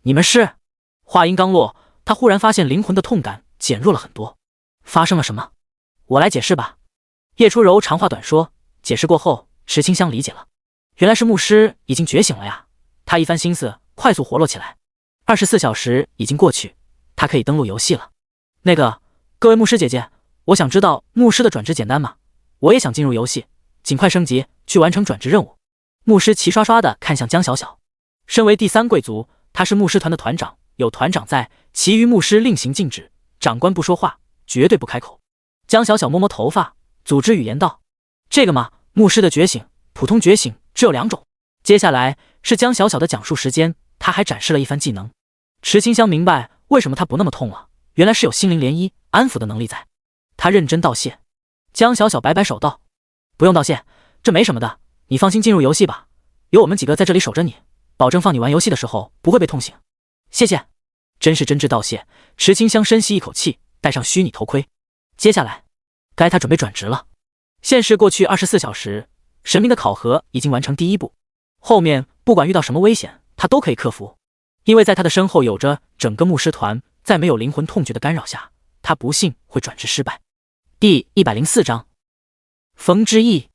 你们是？话音刚落，他忽然发现灵魂的痛感减弱了很多。发生了什么？我来解释吧。叶初柔长话短说，解释过后，池清香理解了，原来是牧师已经觉醒了呀。他一番心思快速活络起来。24小时已经过去，他可以登录游戏了。那个，各位牧师姐姐，我想知道牧师的转职简单吗？我也想进入游戏，尽快升级，去完成转职任务。牧师齐刷刷地看向江小小，身为第3贵族，他是牧师团的团长，有团长在，其余牧师令行禁止，长官不说话，绝对不开口。江小小摸摸头发，组织语言道：这个嘛，牧师的觉醒，普通觉醒只有2种。接下来是江小小的讲述时间，他还展示了一番技能。池清香明白为什么他不那么痛了，原来是有心灵涟漪安抚的能力在。他认真道谢。江小小摆摆手道：不用道谢，这没什么的，你放心进入游戏吧，有我们几个在这里守着你，保证放你玩游戏的时候不会被痛醒。谢谢。真是真挚道谢。池清香深吸一口气，戴上虚拟头盔。接下来该他准备转职了。现实过去24小时，神明的考核已经完成第1步，后面不管遇到什么危险，他都可以克服，因为在他的身后有着整个牧师团，在没有灵魂痛觉的干扰下，他不信会转职失败。第104章，风之翼，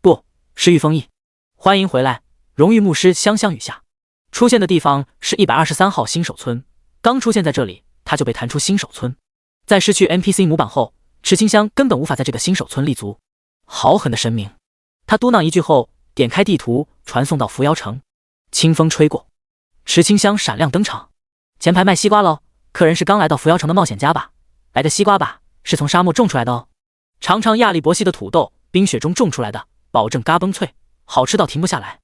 不是御风翼。欢迎回来，荣誉牧师香香雨下。出现的地方是123号新手村，刚出现在这里，他就被弹出新手村。在失去 NPC 模板后，池清香根本无法在这个新手村立足。好狠的神明！他嘟囔一句后，点开地图传送到扶摇城。清风吹过，池清香闪亮登场。前排卖西瓜喽，客人是刚来到扶摇城的冒险家吧？来的西瓜吧，是从沙漠种出来的哦。尝尝亚力博西的土豆，冰雪中种出来的，保证嘎嘣脆，好吃到停不下来。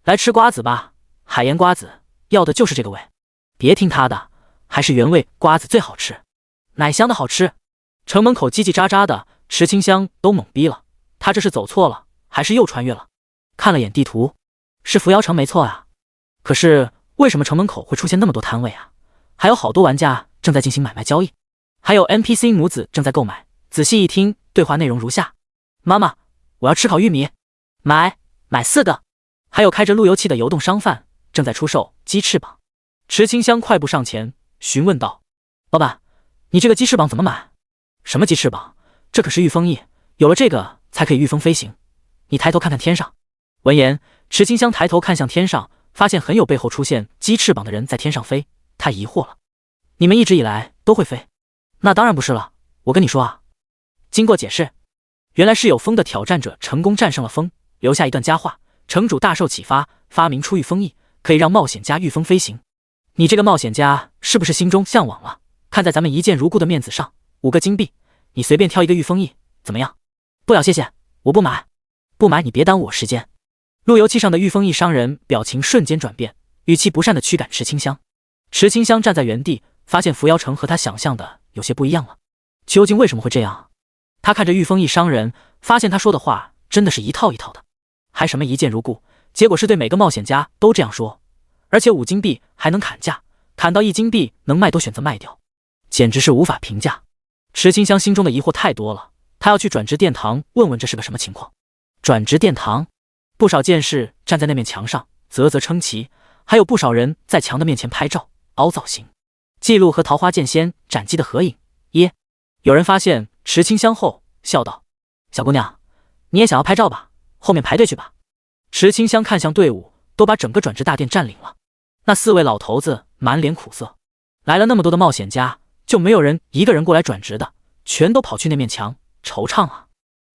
来吃瓜子吧，海盐瓜子，要的就是这个味。别听他的，还是原味瓜子最好吃，奶香的好吃。城门口叽叽喳喳的，池清香都懵逼了，他这是走错了，还是又穿越了？看了眼地图，是扶摇城没错啊。可是为什么城门口会出现那么多摊位啊？还有好多玩家正在进行买卖交易，还有 NPC 母子正在购买。仔细一听，对话内容如下：妈妈，我要吃烤玉米，买4个。还有开着路由器的游动商贩正在出售鸡翅膀。池清香快步上前询问道：老板，你这个鸡翅膀怎么买？什么鸡翅膀？这可是御风翼，有了这个才可以御风飞行。你抬头看看天上。闻言，池清香抬头看向天上，发现很有背后出现鸡翅膀的人在天上飞。他疑惑了：你们一直以来都会飞？那当然不是了，我跟你说啊。经过解释，原来是有风的挑战者成功战胜了风，留下一段佳话：城主大受启发，发明出御风翼，可以让冒险家御风飞行。你这个冒险家是不是心中向往了？看在咱们一见如故的面子上，5个金币，你随便挑一个御风翼，怎么样？不要谢谢，我不买。不买你别耽误我时间。路由器上的御风翼商人表情瞬间转变，语气不善地驱赶池清香。池清香站在原地，发现扶摇城和他想象的有些不一样了。究竟为什么会这样？他看着御风翼商人，发现他说的话真的是一套一套的，还什么一见如故，结果是对每个冒险家都这样说，而且5金币还能砍价，砍到1金币能卖都选择卖掉，简直是无法评价。池清香心中的疑惑太多了，他要去转职殿堂问问这是个什么情况。转职殿堂，不少剑士站在那面墙上啧啧称奇，还有不少人在墙的面前拍照凹造型，记录和桃花剑仙斩击的合影。耶！有人发现池清香后笑道：“小姑娘，你也想要拍照吧？后面排队去吧。”池清香看向队伍，都把整个转职大殿占领了。那4位老头子满脸苦涩，来了那么多的冒险家，就没有人一个人过来转职的，全都跑去那面墙，惆怅啊。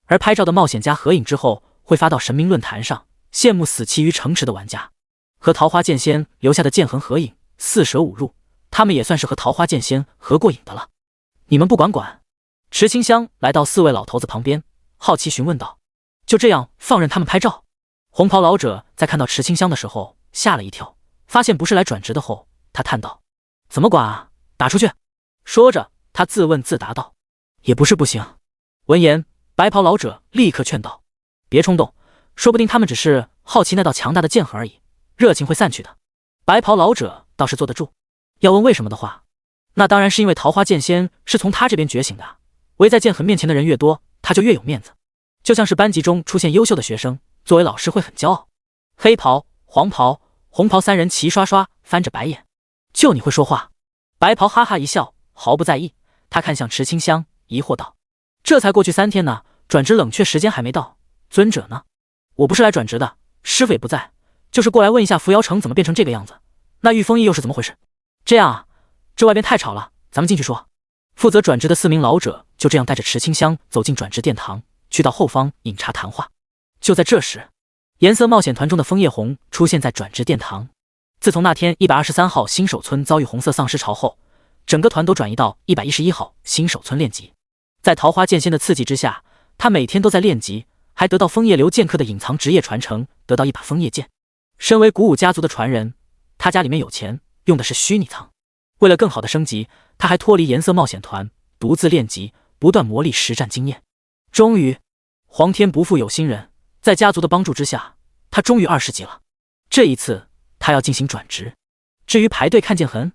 而拍照的冒险家合影之后会发到神明论坛上，羡慕死期于城池的玩家。和桃花剑仙留下的剑痕合影，4舍5入，他们也算是和桃花剑仙合过影的了。你们不管管。池清香来到4位老头子旁边，好奇询问道：“就这样放任他们拍照？”红袍老者在看到池清香的时候吓了一跳，发现不是来转职的后，他叹道：“怎么管啊？打出去！”说着，他自问自答道：“也不是不行。”闻言，白袍老者立刻劝道：“别冲动，说不定他们只是好奇那道强大的剑痕而已，热情会散去的。”白袍老者倒是坐得住，要问为什么的话，那当然是因为桃花剑仙是从他这边觉醒的，围在剑痕面前的人越多，他就越有面子。就像是班级中出现优秀的学生，作为老师会很骄傲。黑袍、黄袍、红袍3人齐刷刷翻着白眼：“就你会说话？”白袍哈哈一笑，毫不在意。他看向池清香，疑惑道：“这才过去3天呢，转职冷却时间还没到，尊者呢？”“我不是来转职的，师傅也不在，就是过来问一下扶摇城怎么变成这个样子，那御风翼又是怎么回事？”“这样啊，这外边太吵了，咱们进去说。”负责转职的4名老者就这样带着池清香走进转职殿堂，去到后方饮茶谈话。就在这时，颜色冒险团中的枫叶红出现在转职殿堂。自从那天123号新手村遭遇红色丧尸潮后，整个团都转移到111号新手村练级。在桃花剑仙的刺激之下，他每天都在练级，还得到枫叶流剑客的隐藏职业传承，得到一把枫叶剑。身为古武家族的传人，他家里面有钱，用的是虚拟仓。为了更好的升级，他还脱离颜色冒险团，独自练级，不断磨砺实战经验。终于，皇天不负有心人，在家族的帮助之下，他终于20级了。这一次，他要进行转职。至于排队看剑痕，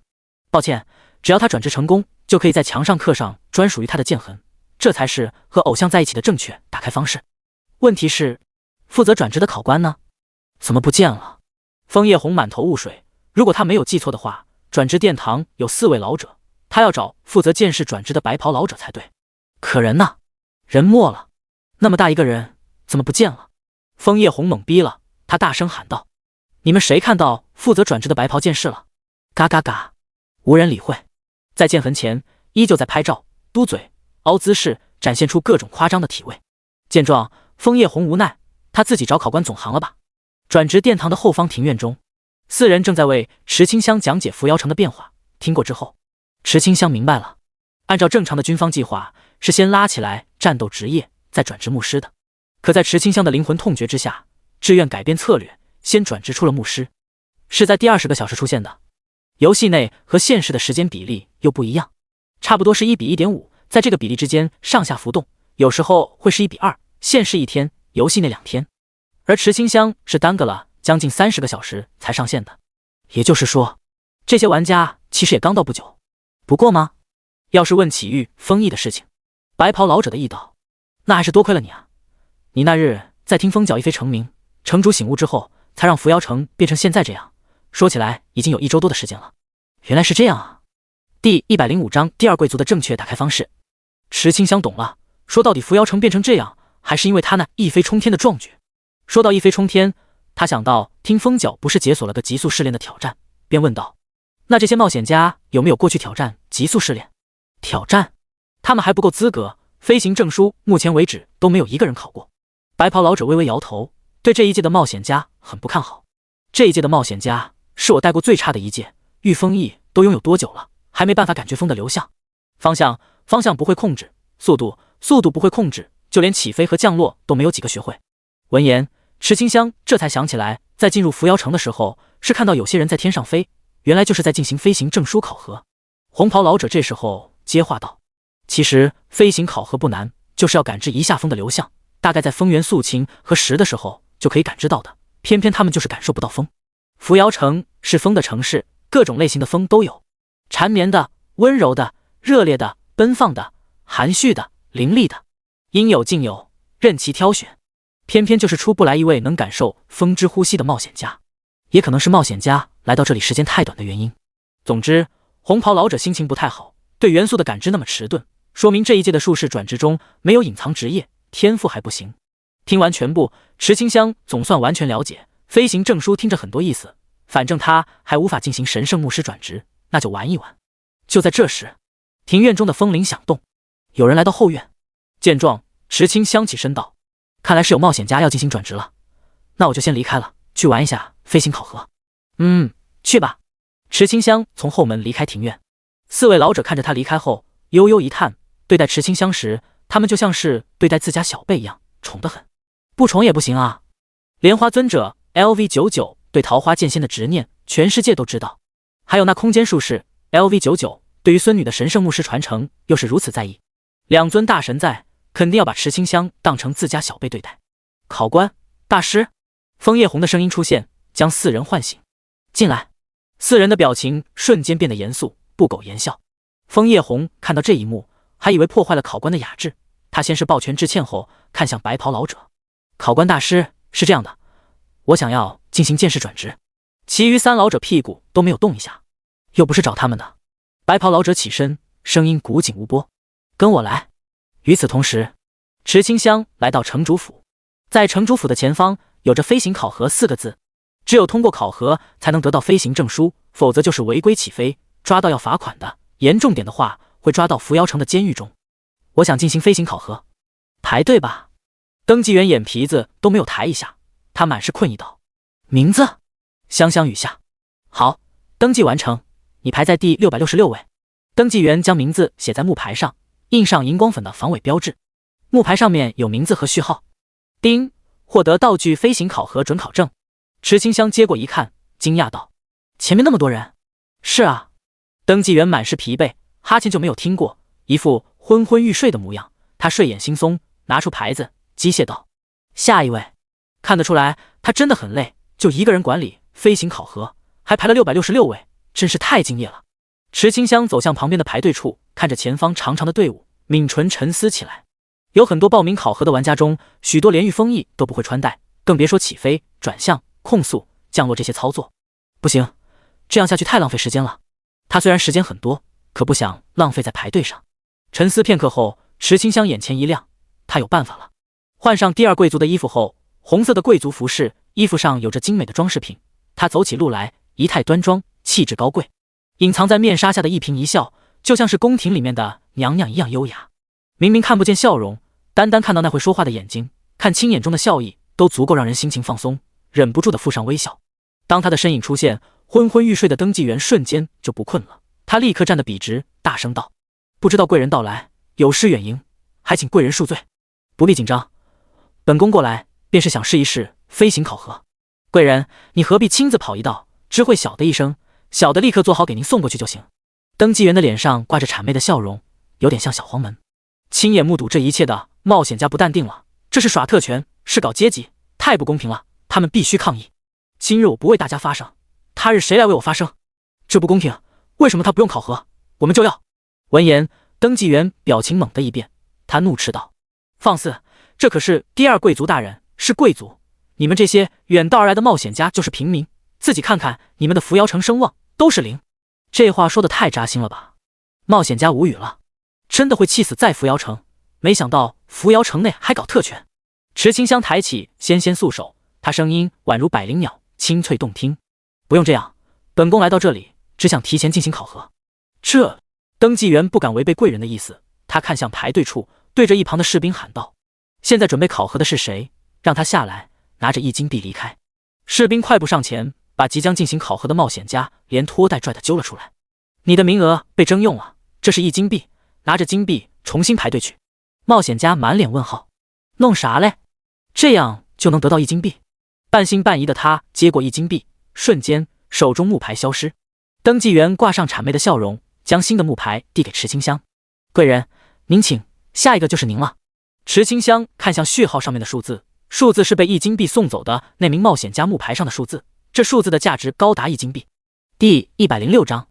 抱歉，只要他转职成功，就可以在墙上刻上专属于他的剑痕，这才是和偶像在一起的正确打开方式。问题是，负责转职的考官呢？怎么不见了？枫叶红满头雾水。如果他没有记错的话，转职殿堂有4位老者，他要找负责剑士转职的白袍老者才对。可人呢？人没了。那么大一个人，怎么不见了？枫叶红懵逼了，他大声喊道：“你们谁看到负责转职的白袍剑士了？”嘎嘎嘎，无人理会。在剑痕前，依旧在拍照、嘟嘴、凹姿势，展现出各种夸张的体位。见状，枫叶红无奈，他自己找考官总行了吧。转职殿堂的后方庭院中，4人正在为池清香讲解扶摇城的变化。听过之后，池清香明白了，按照正常的军方计划，是先拉起来战斗职业，再转职牧师的。可在池清香的灵魂痛觉之下，志愿改变策略，先转职出了牧师，是在第20个小时出现的。游戏内和现实的时间比例又不一样，差不多是1比1.5，在这个比例之间上下浮动，有时候会是1比2，现实1天，游戏内2天。而池清香是耽搁了将近30个小时才上线的，也就是说，这些玩家其实也刚到不久。不过吗？要是问启玉、丰毅的事情，白袍老者的意道，那还是多亏了你啊！你那日在听风角一飞成名，城主醒悟之后，才让扶摇城变成现在这样。说起来，已经有1周多的时间了。原来是这样啊！第105章第2贵族的正确打开方式。池清香懂了，说到底扶摇城变成这样，还是因为他那一飞冲天的壮举。说到一飞冲天，他想到听风角不是解锁了个极速试炼的挑战，便问道：“那这些冒险家有没有过去挑战极速试炼？”挑战？他们还不够资格，飞行证书目前为止都没有1个人考过。白袍老者微微摇头，对这一届的冒险家很不看好。这一届的冒险家是我带过最差的一届，御风翼都拥有多久了，还没办法感觉风的流向。方向不会控制，速度不会控制，就连起飞和降落都没有几个学会。闻言，池清香这才想起来，在进入扶摇城的时候，是看到有些人在天上飞，原来就是在进行飞行证书考核。红袍老者这时候接话道：“其实飞行考核不难，就是要感知一下风的流向，大概在风元素晴和10的时候就可以感知到的，偏偏他们就是感受不到风。扶摇城是风的城市，各种类型的风都有，缠绵的、温柔的、热烈的、奔放的、含蓄的、凌厉的，应有尽有，任其挑选。偏偏就是出不来一位能感受风之呼吸的冒险家，也可能是冒险家来到这里时间太短的原因。总之，红袍老者心情不太好，对元素的感知那么迟钝，说明这一届的术士转职中没有隐藏职业，天赋还不行。听完全部，池清香总算完全了解，飞行证书听着很多意思，反正他还无法进行神圣牧师转职，那就玩一玩。就在这时，庭院中的风铃响动，有人来到后院。见状，池清香起身道：看来是有冒险家要进行转职了，那我就先离开了，去玩一下飞行考核。去吧。池清香从后门离开庭院，四位老者看着他离开后，悠悠一叹，对待池清香时，他们就像是对待自家小辈一样，宠得很。不宠也不行啊！莲花尊者 LV99 对桃花剑仙的执念，全世界都知道。还有那空间术士 LV99 对于孙女的神圣牧师传承又是如此在意。两尊大神在，肯定要把池清香当成自家小辈对待。考官大师，枫叶红的声音出现，将四人唤醒。进来。四人的表情瞬间变得严肃，不苟言笑。枫叶红看到这一幕，还以为破坏了考官的雅致，他先是抱拳致歉后，看向白袍老者。考官大师，是这样的，我想要进行剑士转职。其余三老者屁股都没有动一下，又不是找他们的。白袍老者起身，声音古井无波，跟我来。与此同时，池清香来到城主府，在城主府的前方有着飞行考核4个字，只有通过考核才能得到飞行证书，否则就是违规起飞，抓到要罚款的，严重点的话会抓到扶摇城的监狱中。我想进行飞行考核，排队吧。登记员眼皮子都没有抬一下，他满是困意道：名字？香香雨下。好，登记完成，你排在第666位。登记员将名字写在木牌上，印上荧光粉的防伪标志。木牌上面有名字和序号。丁，获得道具飞行考核准考证。池清香接过一看，惊讶道：前面那么多人？是啊。登记员满是疲惫，哈欠就没有听过，一副昏昏欲睡的模样。他睡眼惺忪，拿出牌子，机械道：下一位。看得出来他真的很累，就一个人管理飞行考核，还排了666位，真是太敬业了。池清香走向旁边的排队处，看着前方长长的队伍，抿唇沉思起来。有很多报名考核的玩家中，许多连御风翼都不会穿戴，更别说起飞、转向、控速、降落这些操作。不行，这样下去太浪费时间了。他虽然时间很多，可不想浪费在排队上。沉思片刻后，池清香眼前一亮，他有办法了。换上第二贵族的衣服后，红色的贵族服饰，衣服上有着精美的装饰品。他走起路来仪态端庄，气质高贵，隐藏在面纱下的一颦一笑，就像是宫廷里面的娘娘一样优雅。明明看不见笑容，单单看到那会说话的眼睛，看清眼中的笑意，都足够让人心情放松，忍不住的附上微笑。当他的身影出现，昏昏欲睡的登记员瞬间就不困了，他立刻站得笔直，大声道：不知道贵人到来，有失远迎，还请贵人恕罪。不必紧张，本宫过来便是想试一试飞行考核。贵人，你何必亲自跑一道，知会小的一声，小的立刻做好给您送过去就行。登记员的脸上挂着谄媚的笑容，有点像小黄门。亲眼目睹这一切的冒险家不淡定了，这是耍特权，是搞阶级，太不公平了，他们必须抗议。今日我不为大家发声，他日谁来为我发声？这不公平，为什么他不用考核，我们就要？闻言，登记员表情猛地一变，他怒斥道：放肆，这可是第二贵族大人，是贵族，你们这些远道而来的冒险家就是平民，自己看看你们的扶摇城声望都是0。这话说得太扎心了吧。冒险家无语了，真的会气死在扶摇城，没想到扶摇城内还搞特权。池清香抬起纤纤素手，她声音宛如百灵鸟，清脆动听。不用这样，本宫来到这里只想提前进行考核。这登记员不敢违背贵人的意思，他看向排队处，对着一旁的士兵喊道：现在准备考核的是谁？让他下来，拿着1金币离开。士兵快步上前，把即将进行考核的冒险家连拖带拽的揪了出来。你的名额被征用了，这是1金币，拿着金币重新排队去。冒险家满脸问号，弄啥嘞？这样就能得到1金币？半信半疑的他接过1金币，瞬间手中木牌消失。登记员挂上谄媚的笑容，将新的木牌递给池清香。贵人，您请，下一个就是您了。池清香看向序号上面的数字，数字是被1金币送走的那名冒险家木牌上的数字，这数字的价值高达1金币。第106章，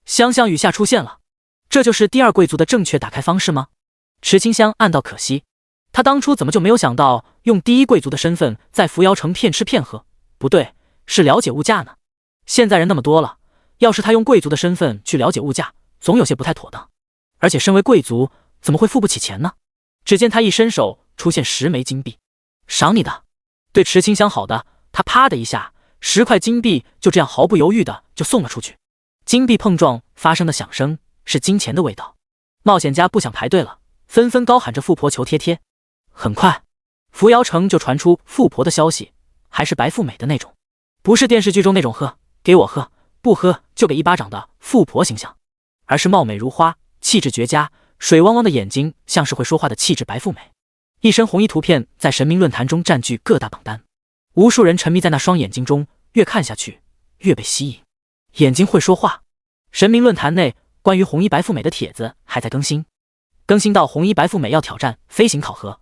香香雨下出现了，这就是第二贵族的正确打开方式吗？池清香暗道可惜，他当初怎么就没有想到用第一贵族的身份在扶摇城骗吃骗喝？不对，是了解物价呢。现在人那么多了，要是他用贵族的身份去了解物价，总有些不太妥当。而且身为贵族，怎么会付不起钱呢？只见他一伸手，出现10枚金币，赏你的。对池清香好的，他啪的一下，10块金币就这样毫不犹豫的就送了出去。金币碰撞发生的响声是金钱的味道，冒险家不想排队了，纷纷高喊着富婆求贴贴。很快，扶摇城就传出富婆的消息，还是白富美的那种，不是电视剧中那种喝给我喝，不喝就给一巴掌的富婆形象，而是貌美如花，气质绝佳，水汪汪的眼睛像是会说话的气质白富美。一身红衣图片在神明论坛中占据各大榜单，无数人沉迷在那双眼睛中，越看下去越被吸引。眼睛会说话，神明论坛内关于红衣白富美的帖子还在更新到红衣白富美要挑战飞行考核。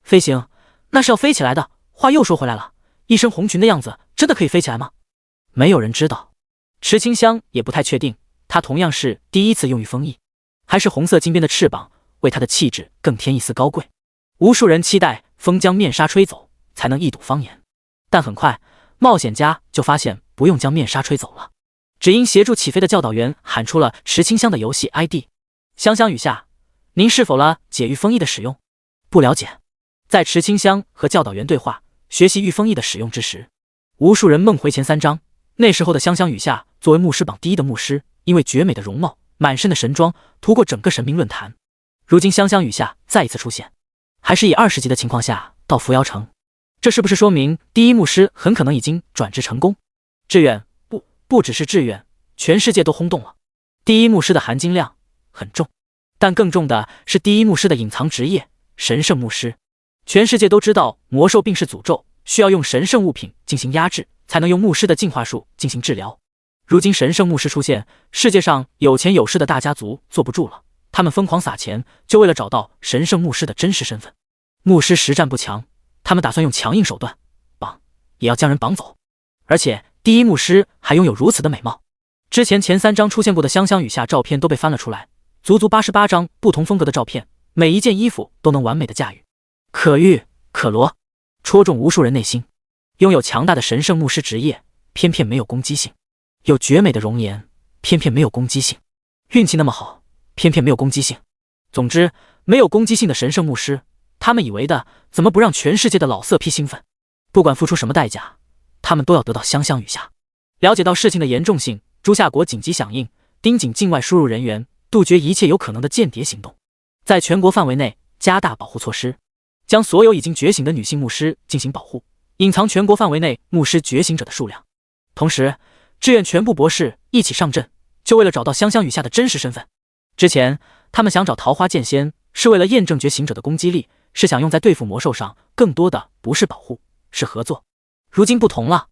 飞行那是要飞起来的，话又说回来了，一身红裙的样子真的可以飞起来吗？没有人知道，池清香也不太确定，她同样是第一次用御风翼，还是红色金边的翅膀为她的气质更添一丝高贵。无数人期待风将面纱吹走才能一睹芳颜，但很快冒险家就发现不用将面纱吹走了，只因协助起飞的教导员喊出了池清香的游戏 ID。 香香雨下，您是否了解御风翼的使用？不了解。在池清香和教导员对话学习御风翼的使用之时，无数人梦回前3章，那时候的香香雨下作为牧师榜第1的牧师，因为绝美的容貌，满身的神装，屠过整个神明论坛。如今香香雨下再一次出现，还是以20级的情况下到扶摇城，这是不是说明第1牧师很可能已经转职成功？志愿不只是志愿，全世界都轰动了。第1牧师的含金量很重，但更重的是第1牧师的隐藏职业——神圣牧师。全世界都知道魔兽病是诅咒，需要用神圣物品进行压制，才能用牧师的进化术进行治疗。如今神圣牧师出现，世界上有钱有势的大家族坐不住了，他们疯狂撒钱，就为了找到神圣牧师的真实身份。牧师实战不强，他们打算用强硬手段，绑也要将人绑走。而且第1牧师还拥有如此的美貌，之前前3章出现过的香香雨下照片都被翻了出来，足足88张不同风格的照片，每一件衣服都能完美的驾驭，可遇可罗，戳中无数人内心。拥有强大的神圣牧师职业，偏偏没有攻击性；有绝美的容颜，偏偏没有攻击性；运气那么好，偏偏没有攻击性。总之，没有攻击性的神圣牧师，他们以为的怎么不让全世界的老色批兴奋？不管付出什么代价，他们都要得到香香雨下。了解到事情的严重性，朱夏国紧急响应，盯紧境外输入人员，杜绝一切有可能的间谍行动，在全国范围内加大保护措施，将所有已经觉醒的女性牧师进行保护，隐藏全国范围内牧师觉醒者的数量。同时，志愿全部博士一起上阵，就为了找到香香雨下的真实身份。之前他们想找桃花剑仙，是为了验证觉醒者的攻击力，是想用在对付魔兽上，更多的不是保护，是合作。如今不同了，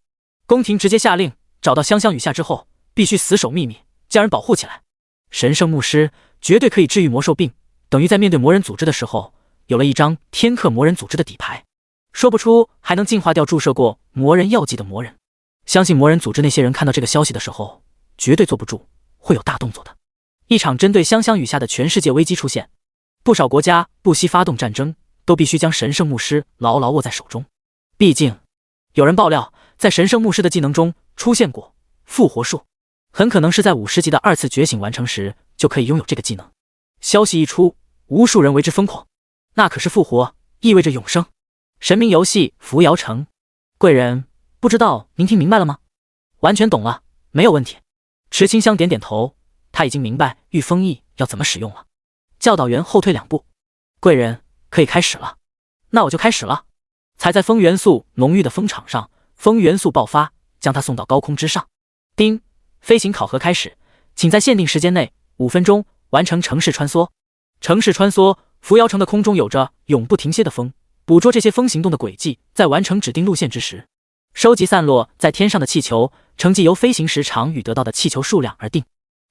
宫廷直接下令，找到香香雨下之后，必须死守秘密，将人保护起来。神圣牧师绝对可以治愈魔兽病，等于在面对魔人组织的时候，有了一张天克魔人组织的底牌，说不出还能净化掉注射过魔人药剂的魔人。相信魔人组织那些人看到这个消息的时候，绝对坐不住，会有大动作的。一场针对香香雨下的全世界危机出现，不少国家不惜发动战争，都必须将神圣牧师牢牢握在手中。毕竟有人爆料，在神圣牧师的技能中出现过复活术，很可能是在50级的2次觉醒完成时就可以拥有这个技能。消息一出，无数人为之疯狂。那可是复活，意味着永生。神明游戏扶摇城，贵人不知道您听明白了吗？完全懂了，没有问题。池清香点点头，他已经明白御风翼要怎么使用了。教导员后退2步，贵人可以开始了。那我就开始了。踩在风元素浓郁的风场上，风元素爆发，将它送到高空之上。叮，飞行考核开始，请在限定时间内5分钟完成城市穿梭。城市穿梭，扶摇城的空中有着永不停歇的风，捕捉这些风行动的轨迹，在完成指定路线之时，收集散落在天上的气球，成绩由飞行时长与得到的气球数量而定。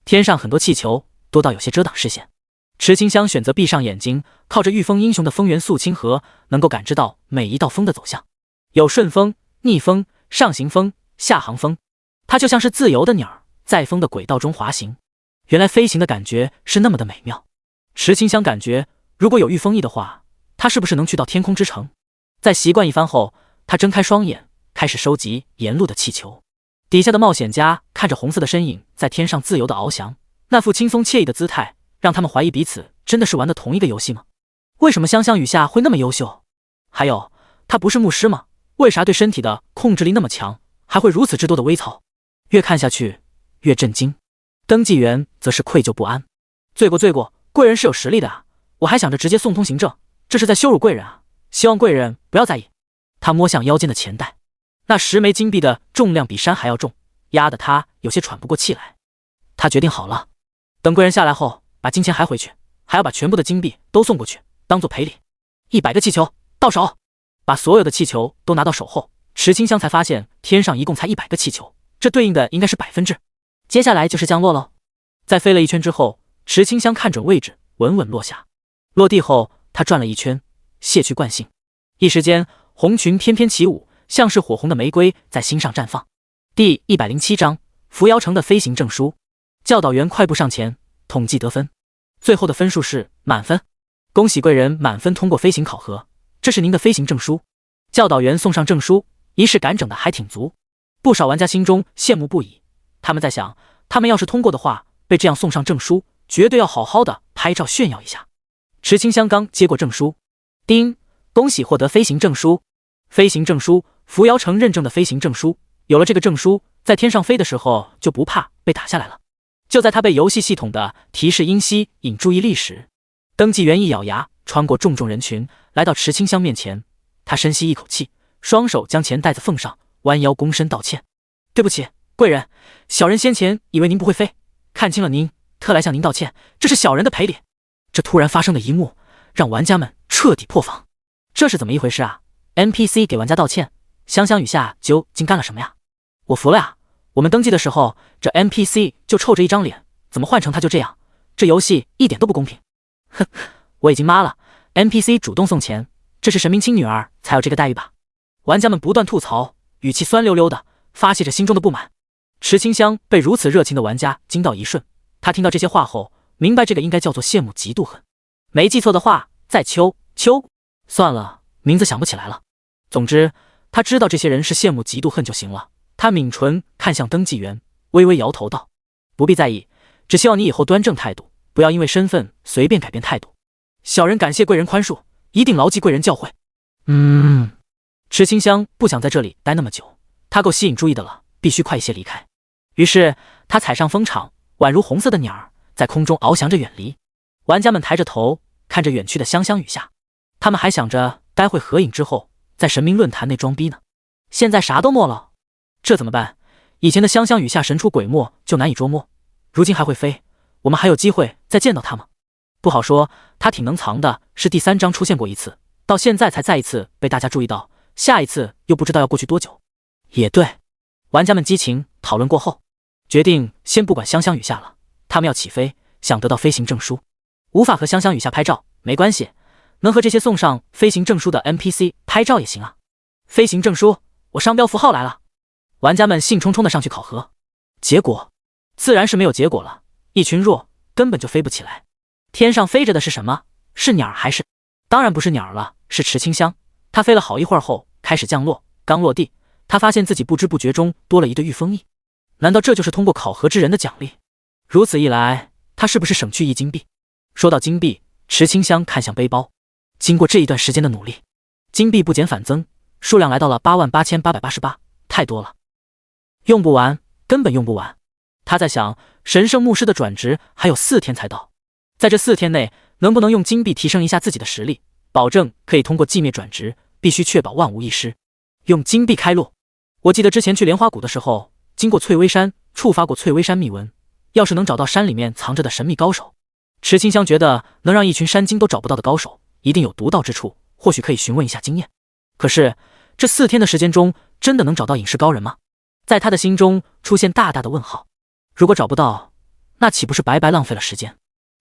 天上很多气球，多到有些遮挡视线。池清香选择闭上眼睛，靠着御风英雄的风元素亲和，能够感知到每一道风的走向，有顺风、逆风、上行风、下行风。它就像是自由的鸟儿，在风的轨道中滑行。原来飞行的感觉是那么的美妙。池清香感觉，如果有御风翼的话，他是不是能去到天空之城？在习惯一番后，他睁开双眼，开始收集沿路的气球。底下的冒险家看着红色的身影在天上自由的翱翔，那副轻松惬意的姿态，让他们怀疑彼此真的是玩的同一个游戏吗？为什么香香雨夏会那么优秀？还有，他不是牧师吗？为啥对身体的控制力那么强，还会如此之多的微操？越看下去越震惊。登记员则是愧疚不安。罪过，贵人是有实力的啊，我还想着直接送通行证，这是在羞辱贵人啊，希望贵人不要在意。他摸向腰间的钱袋，那10枚金币的重量比山还要重，压得他有些喘不过气来。他决定好了，等贵人下来后，把金钱还回去，还要把全部的金币都送过去，当做赔礼。100个气球到手。把所有的气球都拿到手后，池清香才发现天上一共才100个气球，这对应的应该是100%。接下来就是降落喽。在飞了一圈之后，池清香看准位置，稳稳落下。落地后，他转了一圈，卸去惯性。一时间，红裙翩翩起舞，像是火红的玫瑰在心上绽放。第107章扶摇城的飞行证书。教导员快步上前统计得分，最后的分数是满分。恭喜贵人满分通过飞行考核，这是您的飞行证书。教导员送上证书，仪式感整的还挺足。不少玩家心中羡慕不已，他们在想，他们要是通过的话，被这样送上证书，绝对要好好的拍照炫耀一下。池清香刚接过证书，叮，恭喜获得飞行证书。飞行证书，扶摇城认证的飞行证书。有了这个证书，在天上飞的时候就不怕被打下来了。就在他被游戏系统的提示音吸引注意力时，登记员一咬牙，穿过众人群，来到池清香面前。他深吸一口气，双手将钱袋子奉上，弯腰躬身道歉：“对不起，贵人，小人先前以为您不会飞，看清了您，特来向您道歉，这是小人的赔礼。”这突然发生的一幕，让玩家们彻底破防。这是怎么一回事啊？ NPC 给玩家道歉，香香雨夏究竟干了什么呀？我服了呀！我们登记的时候，这 NPC 就臭着一张脸，怎么换成他就这样？这游戏一点都不公平！哼，我已经妈了 ，NPC 主动送钱，这是神明亲女儿才有这个待遇吧？玩家们不断吐槽，语气酸溜溜的，发泄着心中的不满。池清香被如此热情的玩家惊到一瞬，他听到这些话后，明白这个应该叫做羡慕嫉妒恨。没记错的话，在秋，算了，名字想不起来了。总之，他知道这些人是羡慕嫉妒恨就行了。他抿唇看向登记员，微微摇头道：“不必在意，只希望你以后端正态度，不要因为身份随便改变态度。小人感谢贵人宽恕，一定牢记贵人教诲。”池清香不想在这里待那么久，他够吸引注意的了，必须快一些离开。于是他踩上风场，宛如红色的鸟儿，在空中翱翔着远离。玩家们抬着头看着远去的香香雨夏，他们还想着待会合影之后在神明论坛内装逼呢，现在啥都没了。这怎么办？以前的香香雨夏神出鬼没就难以捉摸，如今还会飞，我们还有机会再见到他吗？不好说，他挺能藏的，是第3章出现过一次，到现在才再一次被大家注意到，下一次又不知道要过去多久。也对，玩家们激情讨论过后，决定先不管香香雨夏了，他们要起飞，想得到飞行证书。无法和香香雨夏拍照没关系，能和这些送上飞行证书的 NPC 拍照也行啊。飞行证书，我商标符号来了。玩家们兴冲冲的上去考核，结果自然是没有结果了，一群弱，根本就飞不起来。天上飞着的是什么？是鸟还是？当然不是鸟了，是池清香。他飞了好一会儿后开始降落，刚落地，他发现自己不知不觉中多了一对御风翼。难道这就是通过考核之人的奖励？如此一来，他是不是省去1金币？说到金币，池清香看向背包，经过这一段时间的努力，金币不减反增，数量来到了88888，太多了，用不完，根本用不完。他在想，神圣牧师的转职还有4天才到，在这4天内，能不能用金币提升一下自己的实力，保证可以通过寂灭转职，必须确保万无一失。用金币开路。我记得之前去莲花谷的时候，经过翠微山，触发过翠微山秘文，要是能找到山里面藏着的神秘高手，池清香觉得能让一群山精都找不到的高手，一定有独到之处，或许可以询问一下经验。可是这4天的时间中，真的能找到隐士高人吗？在他的心中出现大大的问号。如果找不到，那岂不是白白浪费了时间？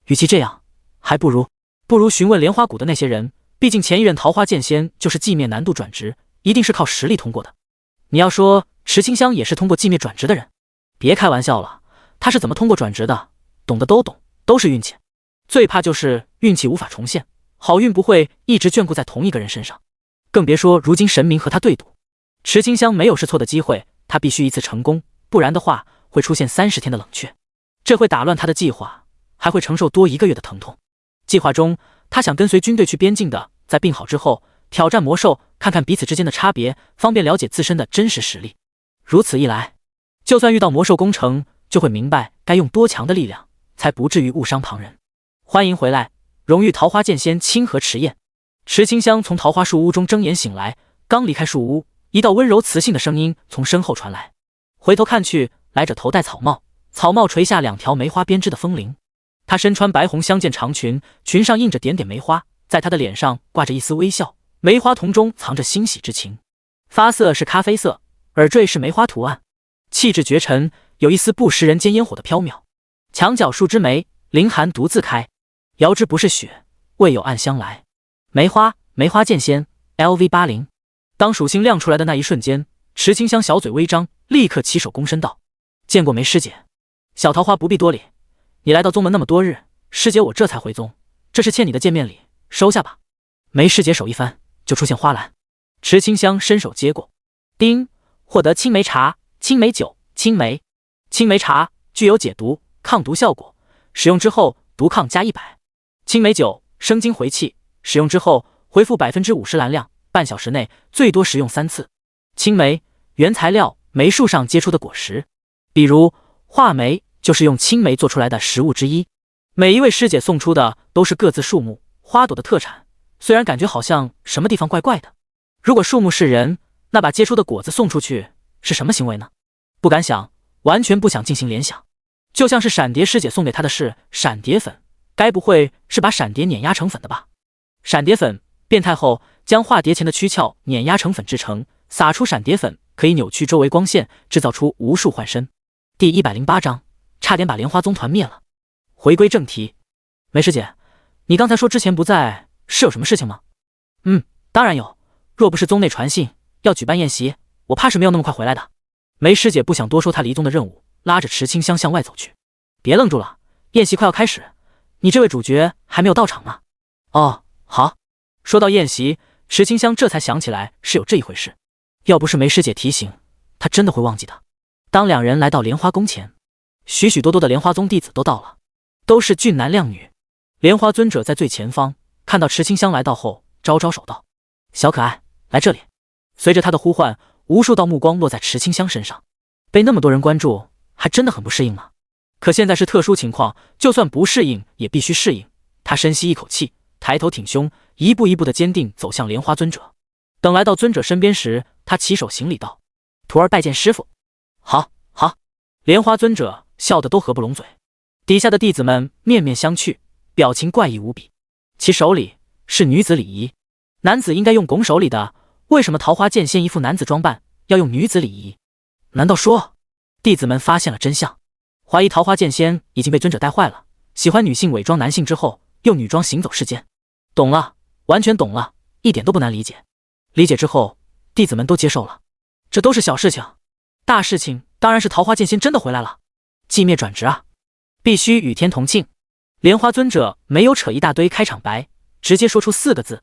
与其这样，还不如询问莲花谷的那些人，毕竟前一任桃花剑仙就是寂灭难度转职，一定是靠实力通过的。你要说池清香也是通过寂灭转职的人，别开玩笑了，他是怎么通过转职的，懂的都懂，都是运气。最怕就是运气无法重现，好运不会一直眷顾在同一个人身上，更别说如今神明和他对赌。池清香没有试错的机会，他必须一次成功，不然的话会出现30天的冷却，这会打乱他的计划，还会承受多1个月的疼痛。计划中，他想跟随军队去边境的，在病好之后挑战魔兽，看看彼此之间的差别，方便了解自身的真实实力。如此一来，就算遇到魔兽攻城，就会明白该用多强的力量，才不至于误伤旁人。欢迎回来，荣誉桃花剑仙清河迟燕。池清香从桃花树屋中睁眼醒来，刚离开树屋，一道温柔磁性的声音从身后传来。回头看去，来者头戴草帽，草帽垂下2条梅花编织的风铃。他身穿白红相间长裙，裙上印着点点梅花，在他的脸上挂着一丝微笑，梅花瞳中藏着欣喜之情。发色是咖啡色，耳坠是梅花图案，气质绝尘，有一丝不食人间烟火的飘渺。墙角数枝梅，凌寒独自开，遥知不是雪，为有暗香来。梅花，梅花剑仙 LV80。当属性亮出来的那一瞬间，池清香小嘴微张，立刻起手躬身道：见过梅师姐。小桃花不必多礼，你来到宗门那么多日，师姐我这才回宗，这是欠你的见面礼，收下吧。梅师姐手一翻，就出现花篮。池清香伸手接过，丁，获得青梅茶、青梅酒、青梅。青梅茶具有解毒、抗毒效果，使用之后毒抗加100。青梅酒生津回气，使用之后回复50%蓝量，半小时内最多食用3次。青梅原材料梅树上结出的果实，比如话梅就是用青梅做出来的食物之一。每一位师姐送出的都是各自树木、花朵的特产，虽然感觉好像什么地方怪怪的。如果树木是人，那把结出的果子送出去是什么行为呢？不敢想，完全不想进行联想。就像是闪蝶师姐送给他的是闪蝶粉，该不会是把闪蝶碾压成粉的吧？闪蝶粉变态后，将化蝶前的躯壳碾压成粉制成，撒出闪蝶粉可以扭曲周围光线，制造出无数幻身。第108章，差点把莲花宗团灭了。回归正题，梅师姐，你刚才说之前不在，是有什么事情吗？当然有，若不是宗内传信要举办宴席，我怕是没有那么快回来的。梅师姐不想多说她离宗的任务，拉着池清香向外走去。别愣住了，宴席快要开始，你这位主角还没有到场呢。哦，好。说到宴席，池清香这才想起来是有这一回事，要不是梅师姐提醒，她真的会忘记的。当两人来到莲花宫前，许许多多的莲花宗弟子都到了，都是俊男靓女。莲花尊者在最前方，看到池清香来到后，招招手道：小可爱，来这里。随着他的呼唤，无数道目光落在池清香身上，被那么多人关注，还真的很不适应呢。可现在是特殊情况，就算不适应也必须适应。他深吸一口气，抬头挺胸，一步一步的坚定走向莲花尊者。等来到尊者身边时，他起手行礼道：徒儿拜见师傅。好，好。莲花尊者笑得都合不拢嘴。底下的弟子们面面相觑，表情怪异无比。其手礼是女子礼仪，男子应该用拱手礼的，为什么桃花剑仙一副男子装扮要用女子礼仪？难道说弟子们发现了真相，怀疑桃花剑仙已经被尊者带坏了，喜欢女性伪装男性之后用女装行走世间？懂了，完全懂了，一点都不难理解。理解之后，弟子们都接受了。这都是小事情，大事情当然是桃花剑仙真的回来了。寂灭转职啊，必须与天同庆。莲花尊者没有扯一大堆开场白，直接说出4个字：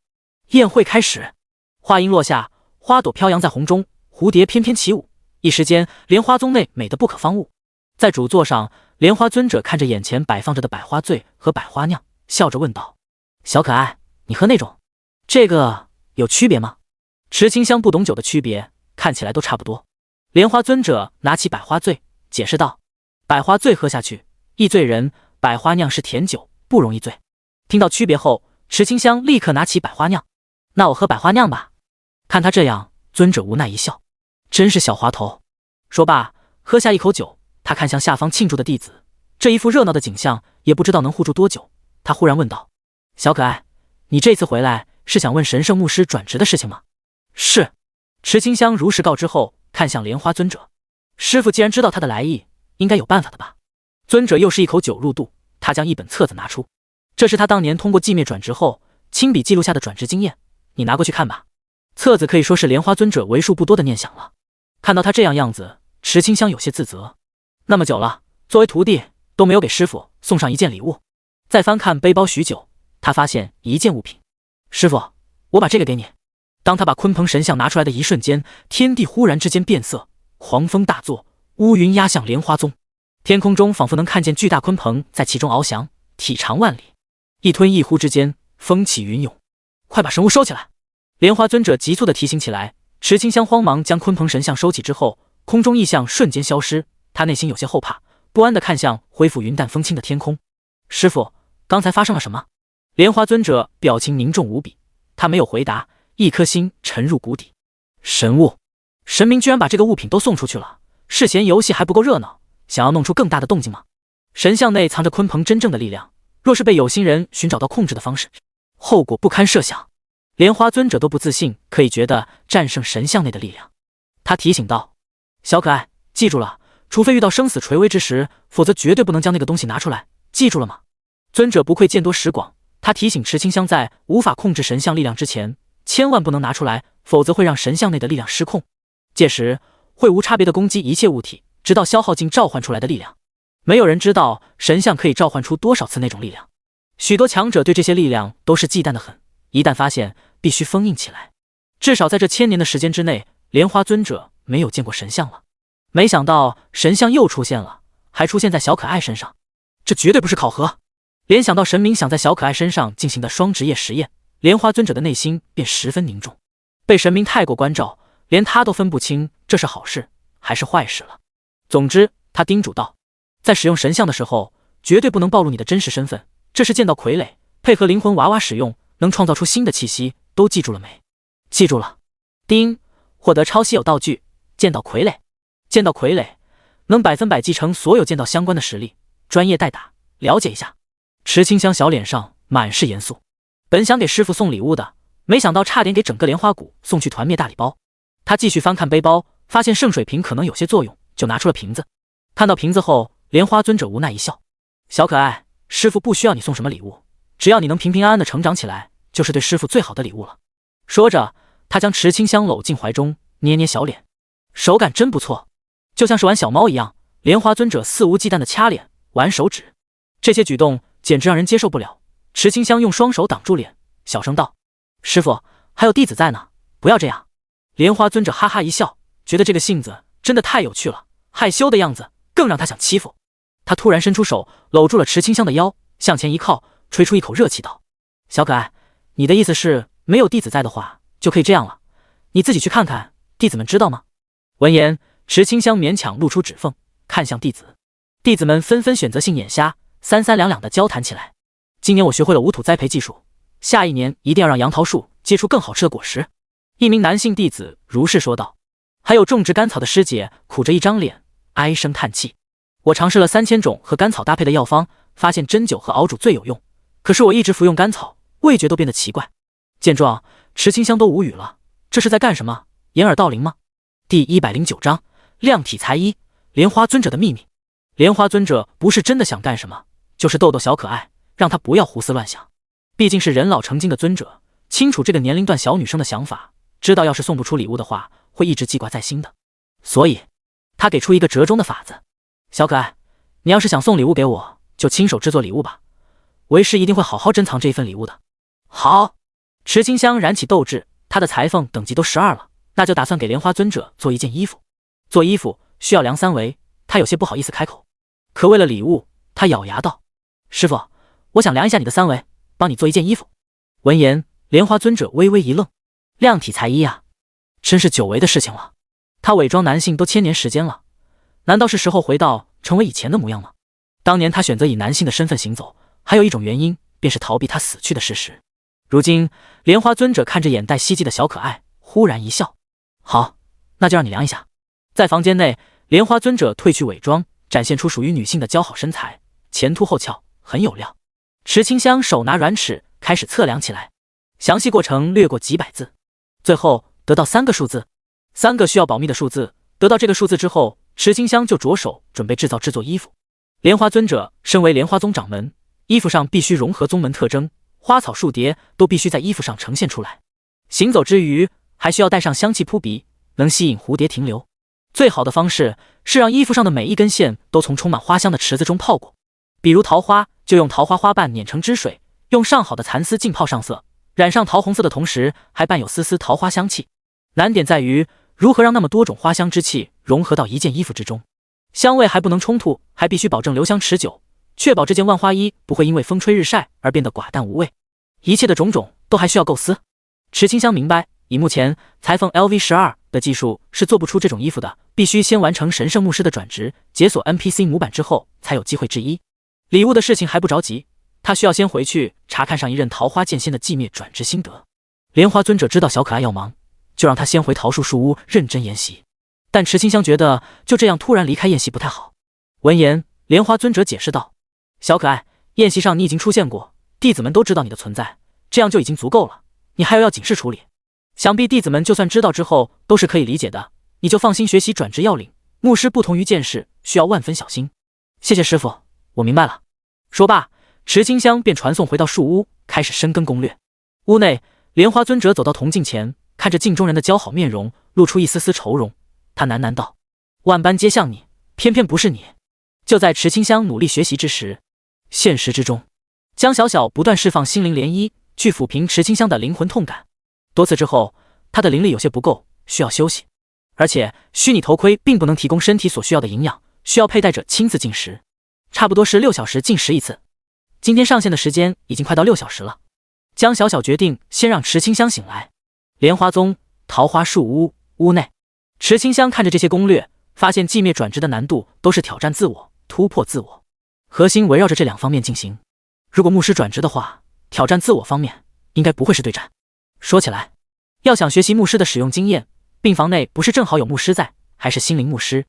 宴会开始。话音落下，花朵飘扬在红中，蝴蝶翩翩起舞，一时间莲花宗内美得不可方物。在主座上，莲花尊者看着眼前摆放着的百花醉和百花酿，笑着问道：小可爱，你喝那种，这个有区别吗？池清香不懂酒的区别，看起来都差不多。莲花尊者拿起百花醉，解释道：百花醉喝下去易醉人，百花酿是甜酒，不容易醉。听到区别后，池清香立刻拿起百花酿。那我喝百花酿吧。看他这样，尊者无奈一笑，真是小滑头。说罢，喝下一口酒，他看向下方庆祝的弟子，这一副热闹的景象，也不知道能护住多久。他忽然问道：小可爱，你这次回来是想问神圣牧师转职的事情吗？是。池清香如实告知后，看向莲花尊者：师傅既然知道他的来意，应该有办法的吧？尊者又是一口酒入肚，他将一本册子拿出，这是他当年通过寂灭转职后亲笔记录下的转职经验，你拿过去看吧。册子可以说是莲花尊者为数不多的念想了。看到他这样样子，池清香有些自责。那么久了，作为徒弟都没有给师傅送上一件礼物。再翻看背包许久，他发现一件物品。师傅，我把这个给你。当他把鲲鹏神像拿出来的一瞬间，天地忽然之间变色，狂风大作，乌云压向莲花宗。天空中仿佛能看见巨大鲲鹏在其中翱翔，体长万里。一吞一呼之间，风起云涌。快把神物收起来！莲花尊者急促地提醒起来。池清香慌忙将鲲鹏神像收起之后，空中异象瞬间消失。他内心有些后怕，不安地看向恢复云淡风轻的天空。师傅，刚才发生了什么？莲花尊者表情凝重无比，他没有回答，一颗心沉入谷底。神物，神明居然把这个物品都送出去了，是嫌游戏还不够热闹，想要弄出更大的动静吗？神像内藏着鲲鹏真正的力量，若是被有心人寻找到控制的方式，后果不堪设想。莲花尊者都不自信可以觉得战胜神像内的力量。他提醒道：小可爱，记住了，除非遇到生死垂危之时，否则绝对不能将那个东西拿出来，记住了吗？尊者不愧见多识广，他提醒池清香在无法控制神像力量之前，千万不能拿出来，否则会让神像内的力量失控，届时会无差别的攻击一切物体，直到消耗尽召唤出来的力量。没有人知道神像可以召唤出多少次那种力量，许多强者对这些力量都是忌惮的很，一旦发现必须封印起来。至少在这1000年的时间之内，莲花尊者没有见过神像了。没想到神像又出现了，还出现在小可爱身上，这绝对不是考核。联想到神明想在小可爱身上进行的双职业实验，莲花尊者的内心便十分凝重。被神明太过关照，连他都分不清这是好事还是坏事了。总之，他叮嘱道，在使用神像的时候，绝对不能暴露你的真实身份，这是剑道傀儡，配合灵魂娃娃使用，能创造出新的气息，都记住了没？记住了。丁，获得超稀有道具剑道傀儡。剑道傀儡能100%继承所有剑道相关的实力，专业代打，了解一下。池清香小脸上满是严肃，本想给师傅送礼物的，没想到差点给整个莲花谷送去团灭大礼包。他继续翻看背包，发现圣水瓶可能有些作用，就拿出了瓶子。看到瓶子后，莲花尊者无奈一笑，小可爱，师傅不需要你送什么礼物，只要你能平平安安的成长起来，就是对师傅最好的礼物了。说着，他将池清香搂进怀中，捏捏小脸，手感真不错，就像是玩小猫一样。莲花尊者肆无忌惮的掐脸玩手指，这些举动简直让人接受不了。池清香用双手挡住脸，小声道：师傅，还有弟子在呢，不要这样。莲花尊者哈哈一笑，觉得这个性子真的太有趣了，害羞的样子更让他想欺负。他突然伸出手搂住了池清香的腰，向前一靠，吹出一口热气道：小可爱，你的意思是没有弟子在的话就可以这样了，你自己去看看，弟子们知道吗？闻言，池清香勉强露出指缝，看向弟子。弟子们纷纷选择性眼瞎，三三两两的交谈起来。今年我学会了无土栽培技术，下一年一定要让杨桃树结出更好吃的果实。一名男性弟子如是说道。还有种植甘草的师姐苦着一张脸，唉声叹气。我尝试了3000种和甘草搭配的药方，发现针灸和熬煮最有用，可是我一直服用甘草，味觉都变得奇怪。见状，池清香都无语了，这是在干什么？掩耳盗铃吗？第109章量体裁衣，莲花尊者的秘密。莲花尊者不是真的想干什么，就是逗逗小可爱，让他不要胡思乱想。毕竟是人老成精的尊者，清楚这个年龄段小女生的想法，知道要是送不出礼物的话，会一直记挂在心的。所以他给出一个折中的法子：小可爱，你要是想送礼物给我，就亲手制作礼物吧，为师一定会好好珍藏这一份礼物的。好。池清香燃起斗志，他的裁缝等级都12了，那就打算给莲花尊者做一件衣服。做衣服需要量3围，他有些不好意思开口，可为了礼物，他咬牙道：师傅，我想量一下你的3围，帮你做一件衣服。闻言，莲花尊者微微一愣，量体裁衣啊，真是久违的事情了。他伪装男性都1000年时间了，难道是时候回到成为以前的模样吗？当年他选择以男性的身份行走，还有一种原因，便是逃避他死去的事实。如今莲花尊者看着眼带希冀的小可爱，忽然一笑：好，那就让你量一下。在房间内，莲花尊者褪去伪装，展现出属于女性的姣好身材，前凸后翘，很有料。池清香手拿软尺开始测量起来，详细过程略过几百字，最后得到3个数字，3个需要保密的数字。得到这个数字之后，池清香就着手准备制作衣服。莲花尊者身为莲花宗掌门，衣服上必须融合宗门特征，花草树蝶都必须在衣服上呈现出来。行走之余，还需要带上香气扑鼻，能吸引蝴蝶停留。最好的方式是让衣服上的每一根线都从充满花香的池子中泡过，比如桃花，就用桃花花瓣碾成汁水，用上好的蚕丝浸泡上色，染上桃红色的同时，还伴有丝丝桃花香气。难点在于如何让那么多种花香之气融合到一件衣服之中，香味还不能冲突，还必须保证留香持久，确保这件万花衣不会因为风吹日晒而变得寡淡无味。一切的种种都还需要构思。池清香明白，以目前裁缝 LV12的技术是做不出这种衣服的，必须先完成神圣牧师的转职，解锁 NPC 模板之后才有机会制衣。礼物的事情还不着急，他需要先回去查看上一任桃花剑仙的寂灭转职心得。莲花尊者知道小可爱要忙，就让他先回桃树树屋认真研习。但池清香觉得就这样突然离开宴席不太好。闻言，莲花尊者解释道：小可爱，宴席上你已经出现过，弟子们都知道你的存在，这样就已经足够了，你还要警示处理。想必弟子们就算知道之后都是可以理解的，你就放心学习转职要领。牧师不同于剑士，需要万分小心。谢谢师傅，我明白了。说罢，池清香便传送回到树屋，开始深耕攻略。屋内，莲花尊者走到铜镜前，看着镜中人的姣好面容，露出一丝丝愁容。他喃喃道：万般皆像你，偏偏不是你。就在池清香努力学习之时，现实之中，江小小不断释放心灵涟漪，去抚平池清香的灵魂痛感。多次之后，他的灵力有些不够，需要休息。而且虚拟头盔并不能提供身体所需要的营养，需要佩戴者亲自进食，差不多是6小时进食一次。今天上线的时间已经快到6小时了。江小小决定先让池清香醒来。莲花宗桃花树屋屋内，池清香看着这些攻略，发现寂灭转职的难度都是挑战自我、突破自我，核心围绕着这两方面进行。如果牧师转职的话，挑战自我方面应该不会是对战。说起来，要想学习牧师的使用经验，病房内不是正好有牧师在，还是心灵牧师，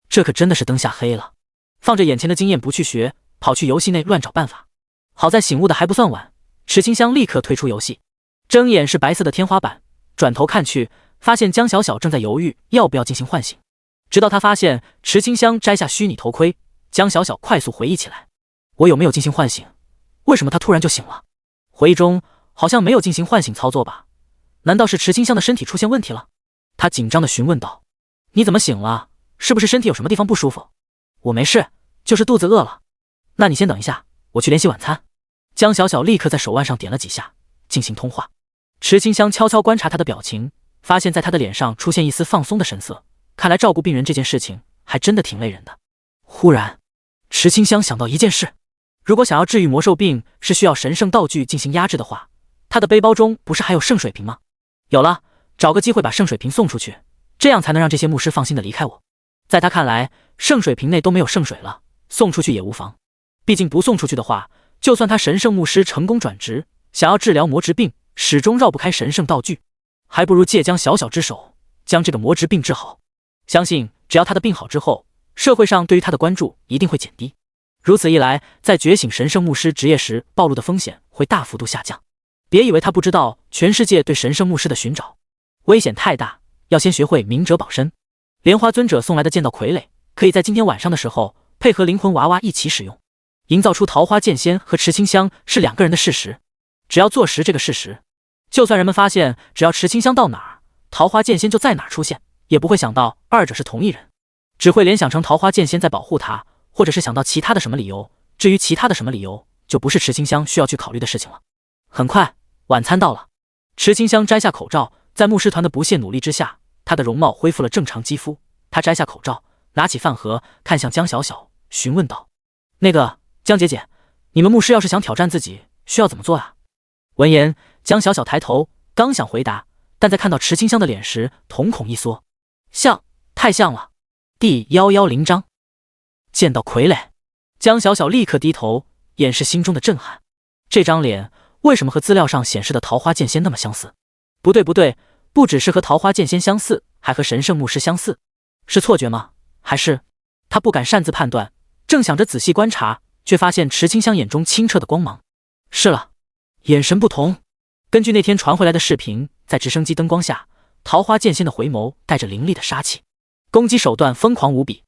这可真的是灯下黑了。放着眼前的经验不去学，跑去游戏内乱找办法。好在醒悟的还不算晚，池清香立刻退出游戏。睁眼是白色的天花板，转头看去，发现江小小正在犹豫要不要进行唤醒。直到他发现池清香摘下虚拟头盔，江小小快速回忆起来：我有没有进行唤醒？为什么他突然就醒了？回忆中好像没有进行唤醒操作吧？难道是池清香的身体出现问题了？他紧张地询问道：你怎么醒了？是不是身体有什么地方不舒服？我没事，就是肚子饿了。那你先等一下，我去联系晚餐。江小小立刻在手腕上点了几下，进行通话。池清香悄悄观察他的表情，发现在他的脸上出现一丝放松的神色，看来照顾病人这件事情还真的挺累人的。忽然，池清香想到一件事，如果想要治愈魔兽病是需要神圣道具进行压制的话，他的背包中不是还有圣水瓶吗？有了，找个机会把圣水瓶送出去，这样才能让这些牧师放心的离开我。在他看来，圣水瓶内都没有圣水了，送出去也无妨。毕竟不送出去的话，就算他神圣牧师成功转职，想要治疗魔质病，始终绕不开神圣道具，还不如借江小小之手将这个魔质病治好。相信只要他的病好之后，社会上对于他的关注一定会减低。如此一来，在觉醒神圣牧师职业时暴露的风险会大幅度下降。别以为他不知道全世界对神圣牧师的寻找，危险太大，要先学会明哲保身。莲花尊者送来的剑道傀儡，可以在今天晚上的时候配合灵魂娃娃一起使用，营造出桃花剑仙和池清香是两个人的事实。只要坐实这个事实，就算人们发现只要池清香到哪儿，桃花剑仙就在哪儿出现，也不会想到二者是同一人，只会联想成桃花剑仙在保护他，或者是想到其他的什么理由。至于其他的什么理由，就不是池清香需要去考虑的事情了。很快，晚餐到了。池清香摘下口罩，在牧师团的不懈努力之下，她的容貌恢复了正常肌肤。她摘下口罩，拿起饭盒，看向江小小，询问道：那个江姐姐，你们牧师要是想挑战自己，需要怎么做啊？闻言，江小小抬头，刚想回答，但在看到池清香的脸时，瞳孔一缩。像，太像了。第110章，见到傀儡。江小小立刻低头，掩饰心中的震撼。这张脸为什么和资料上显示的桃花剑仙那么相似？不对不对，不只是和桃花剑仙相似，还和神圣牧师相似。是错觉吗？还是……他不敢擅自判断，正想着仔细观察，却发现池清香眼中清澈的光芒。是了，眼神不同。根据那天传回来的视频，在直升机灯光下，桃花剑仙的回眸带着凌厉的杀气，攻击手段疯狂无比，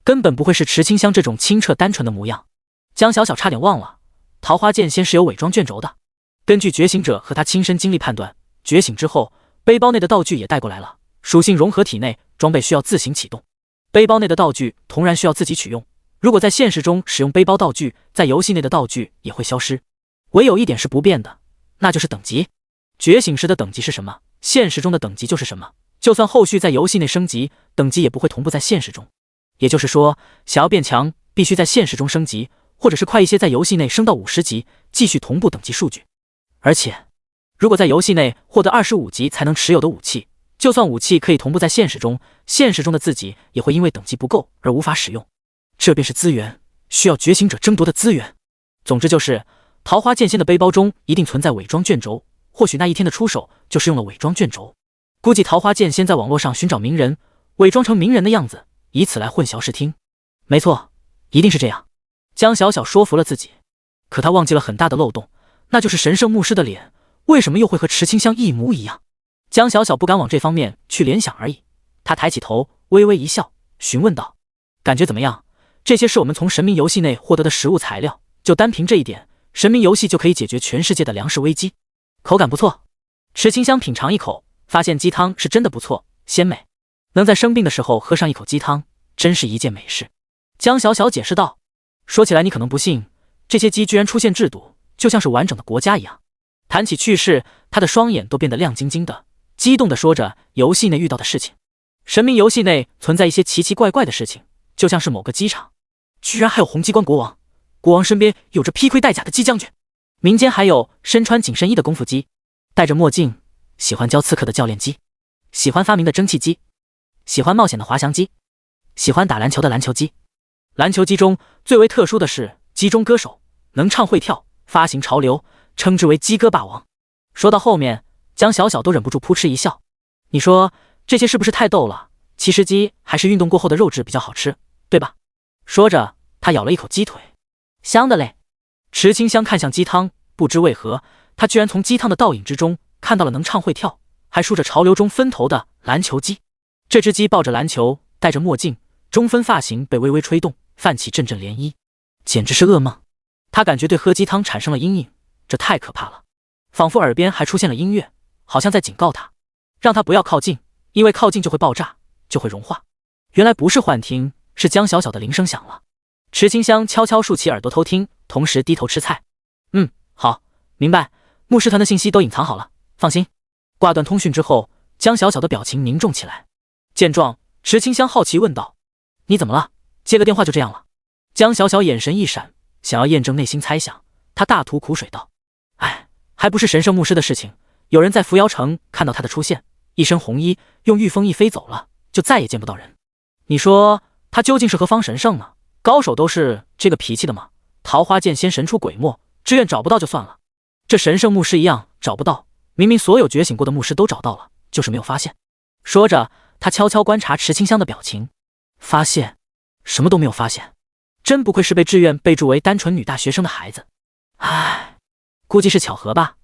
根本不会是池清香这种清澈单纯的模样。江小小差点忘了，桃花剑仙是有伪装卷轴的。根据觉醒者和他亲身经历判断，觉醒之后背包内的道具也带过来了，属性融合体内，装备需要自行启动。背包内的道具同然需要自己取用，如果在现实中使用背包道具，在游戏内的道具也会消失。唯有一点是不变的，那就是等级。觉醒时的等级是什么，现实中的等级就是什么，就算后续在游戏内升级，等级也不会同步在现实中。也就是说，想要变强，必须在现实中升级，或者是快一些在游戏内升到50级，继续同步等级数据。而且，如果在游戏内获得25级才能持有的武器，就算武器可以同步在现实中，现实中的自己也会因为等级不够而无法使用。这便是资源，需要觉醒者争夺的资源。总之就是，桃花剑仙的背包中一定存在伪装卷轴，或许那一天的出手就是用了伪装卷轴。估计桃花剑仙在网络上寻找名人，伪装成名人的样子，以此来混淆视听。没错，一定是这样。江小小说服了自己，可他忘记了很大的漏洞，那就是神圣牧师的脸为什么又会和池清香一模一样？江小小不敢往这方面去联想而已。他抬起头，微微一笑，询问道：“感觉怎么样？这些是我们从神明游戏内获得的食物材料，就单凭这一点，神明游戏就可以解决全世界的粮食危机。口感不错。”池清香品尝一口，发现鸡汤是真的不错，鲜美。能在生病的时候喝上一口鸡汤，真是一件美事。江小小解释道：“说起来你可能不信，这些鸡居然出现制度，就像是完整的国家一样。”谈起趣事，他的双眼都变得亮晶晶的，激动地说着游戏内遇到的事情。神明游戏内存在一些奇奇怪怪的事情，就像是某个机场，居然还有红机关国王，国王身边有着披盔戴甲的机将军，民间还有身穿紧身衣的功夫机，戴着墨镜，喜欢教刺客的教练机，喜欢发明的蒸汽机，喜欢冒险的滑翔机，喜欢打篮球的篮球机。篮球机中最为特殊的是机中歌手，能唱会跳，发行潮流，称之为鸡歌霸王。说到后面，江小小都忍不住扑哧一笑。你说这些是不是太逗了？其实鸡还是运动过后的肉质比较好吃，对吧？说着，他咬了一口鸡腿，香的嘞。池清香看向鸡汤，不知为何，他居然从鸡汤的倒影之中看到了能唱会跳，还梳着潮流中分头的篮球鸡。这只鸡抱着篮球，戴着墨镜，中分发型被微微吹动，泛起阵阵涟漪，简直是噩梦。他感觉对喝鸡汤产生了阴影，这太可怕了。仿佛耳边还出现了音乐，好像在警告他，让他不要靠近，因为靠近就会爆炸，就会融化。原来不是幻听，是江小小的铃声响了。池清香悄悄竖起耳朵偷听，同时低头吃菜。好，明白，牧师团的信息都隐藏好了，放心。挂断通讯之后，江小小的表情凝重起来。见状，池清香好奇问道：“你怎么了？接个电话就这样了？”江小小眼神一闪，想要验证内心猜想，他大吐苦水道：“哎，还不是神圣牧师的事情，有人在扶摇城看到他的出现，一身红衣，用御风翼飞走了，就再也见不到人。你说他究竟是何方神圣呢？高手都是这个脾气的吗？桃花剑仙神出鬼没，志愿找不到就算了，这神圣牧师一样找不到，明明所有觉醒过的牧师都找到了，就是没有发现。”说着，他悄悄观察池清香的表情，发现什么都没有发现。真不愧是被志愿备注为单纯女大学生的孩子。唉，估计是巧合吧。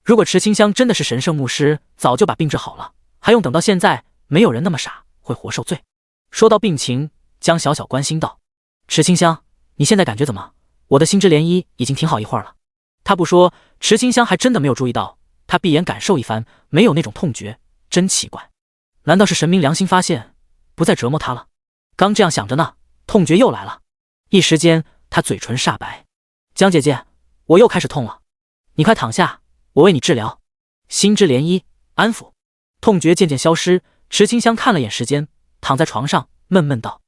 如果池清香真的是神圣牧师，早就把病治好了，还用等到现在？没有人那么傻，会活受罪。说到病情，江小小关心道：“池清香，你现在感觉怎么？我的心之涟漪已经停好一会儿了。”他不说，池清香还真的没有注意到。他闭眼感受一番，没有那种痛觉，真奇怪。难道是神明良心发现，不再折磨他了？刚这样想着呢，痛觉又来了。一时间，他嘴唇煞白。江姐姐，我又开始痛了，你快躺下，我为你治疗。心之涟漪，安抚。痛觉渐渐消失，池清香看了眼时间，躺在床上，闷闷道：“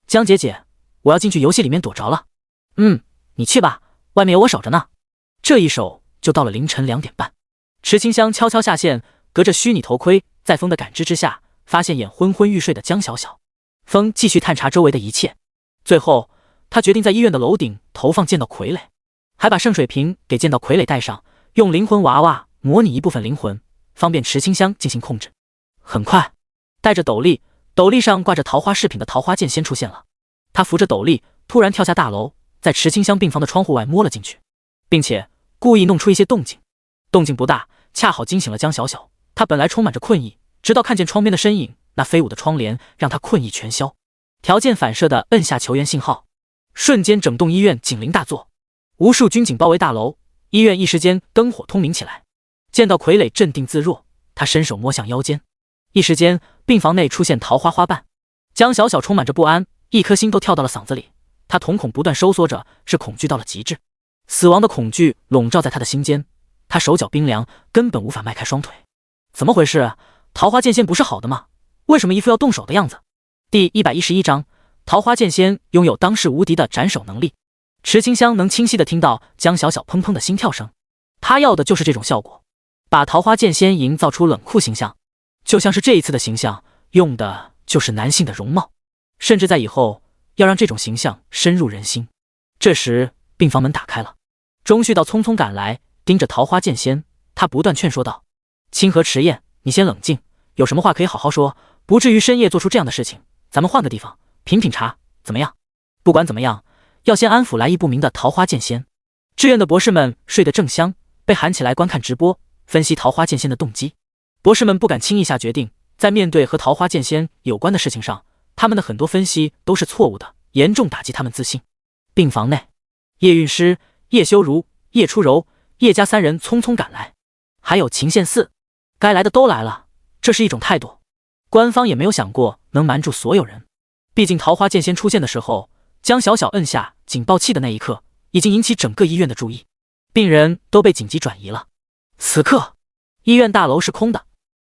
江姐姐，我要进去游戏里面躲着了。”你去吧，外面有我守着呢。这一守就到了凌晨2点半。池清香悄悄下线，隔着虚拟头盔，在风的感知之下，发现眼昏昏欲睡的江小小。风继续探查周围的一切，最后他决定在医院的楼顶投放剑道傀儡，还把圣水瓶给剑道傀儡带上，用灵魂娃娃模拟一部分灵魂，方便池清香进行控制。很快，带着斗笠，斗笠上挂着桃花饰品的桃花剑仙出现了。他扶着斗笠，突然跳下大楼，在池清香病房的窗户外摸了进去，并且故意弄出一些动静。动静不大，恰好惊醒了江小小。他本来充满着困意，直到看见窗边的身影，那飞舞的窗帘让他困意全消。条件反射地摁下求援信号，瞬间整栋医院警铃大作，无数军警包围大楼，医院一时间灯火通明起来。见到傀儡镇定自若，他伸手摸向腰间，一时间病房内出现桃花花瓣。江小小充满着不安，一颗心都跳到了嗓子里，他瞳孔不断收缩着，是恐惧到了极致。死亡的恐惧笼罩在他的心间，他手脚冰凉，根本无法迈开双腿。怎么回事？桃花剑仙不是好的吗？为什么一副要动手的样子？第111章，桃花剑仙拥有当世无敌的斩首能力。池清香能清晰地听到江小小砰砰的心跳声，他要的就是这种效果，把桃花剑仙营造出冷酷形象，就像是这一次的形象用的就是男性的容貌，甚至在以后要让这种形象深入人心。这时病房门打开了，钟旭道匆匆赶来，盯着桃花剑仙，他不断劝说道：清河迟燕，你先冷静，有什么话可以好好说，不至于深夜做出这样的事情，咱们换个地方品品茶怎么样？不管怎么样，要先安抚来意不明的桃花剑仙。志愿的博士们睡得正香，被喊起来观看直播，分析桃花剑仙的动机。博士们不敢轻易下决定，在面对和桃花剑仙有关的事情上，他们的很多分析都是错误的，严重打击他们自信。病房内，叶韵诗、叶修如、叶初柔、叶家三人匆匆赶来，还有秦宪四，该来的都来了，这是一种态度。官方也没有想过能瞒住所有人，毕竟桃花剑仙出现的时候，江小小摁下警报器的那一刻，已经引起整个医院的注意，病人都被紧急转移了。此刻，医院大楼是空的，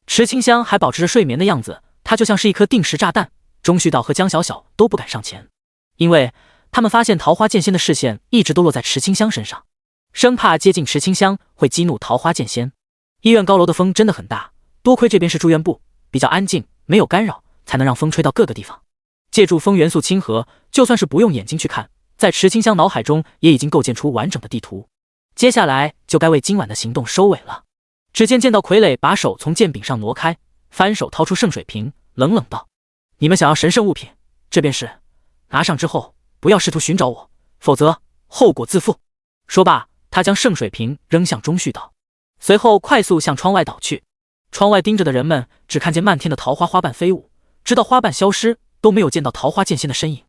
池清香还保持着睡眠的样子，她就像是一颗定时炸弹。钟旭道和江小小都不敢上前，因为他们发现桃花剑仙的视线一直都落在池清香身上，生怕接近池清香会激怒桃花剑仙。医院高楼的风真的很大，多亏这边是住院部，比较安静，没有干扰，才能让风吹到各个地方。借助风元素亲和，就算是不用眼睛去看，在池清香脑海中也已经构建出完整的地图。接下来就该为今晚的行动收尾了。只见到傀儡把手从剑柄上挪开，翻手掏出圣水瓶，冷冷道：你们想要神圣物品，这便是，拿上之后不要试图寻找我，否则后果自负。说罢，他将圣水瓶扔向钟旭道，随后快速向窗外倒去。窗外盯着的人们只看见漫天的桃花花瓣飞舞，直到花瓣消失，都没有见到桃花剑仙的身影，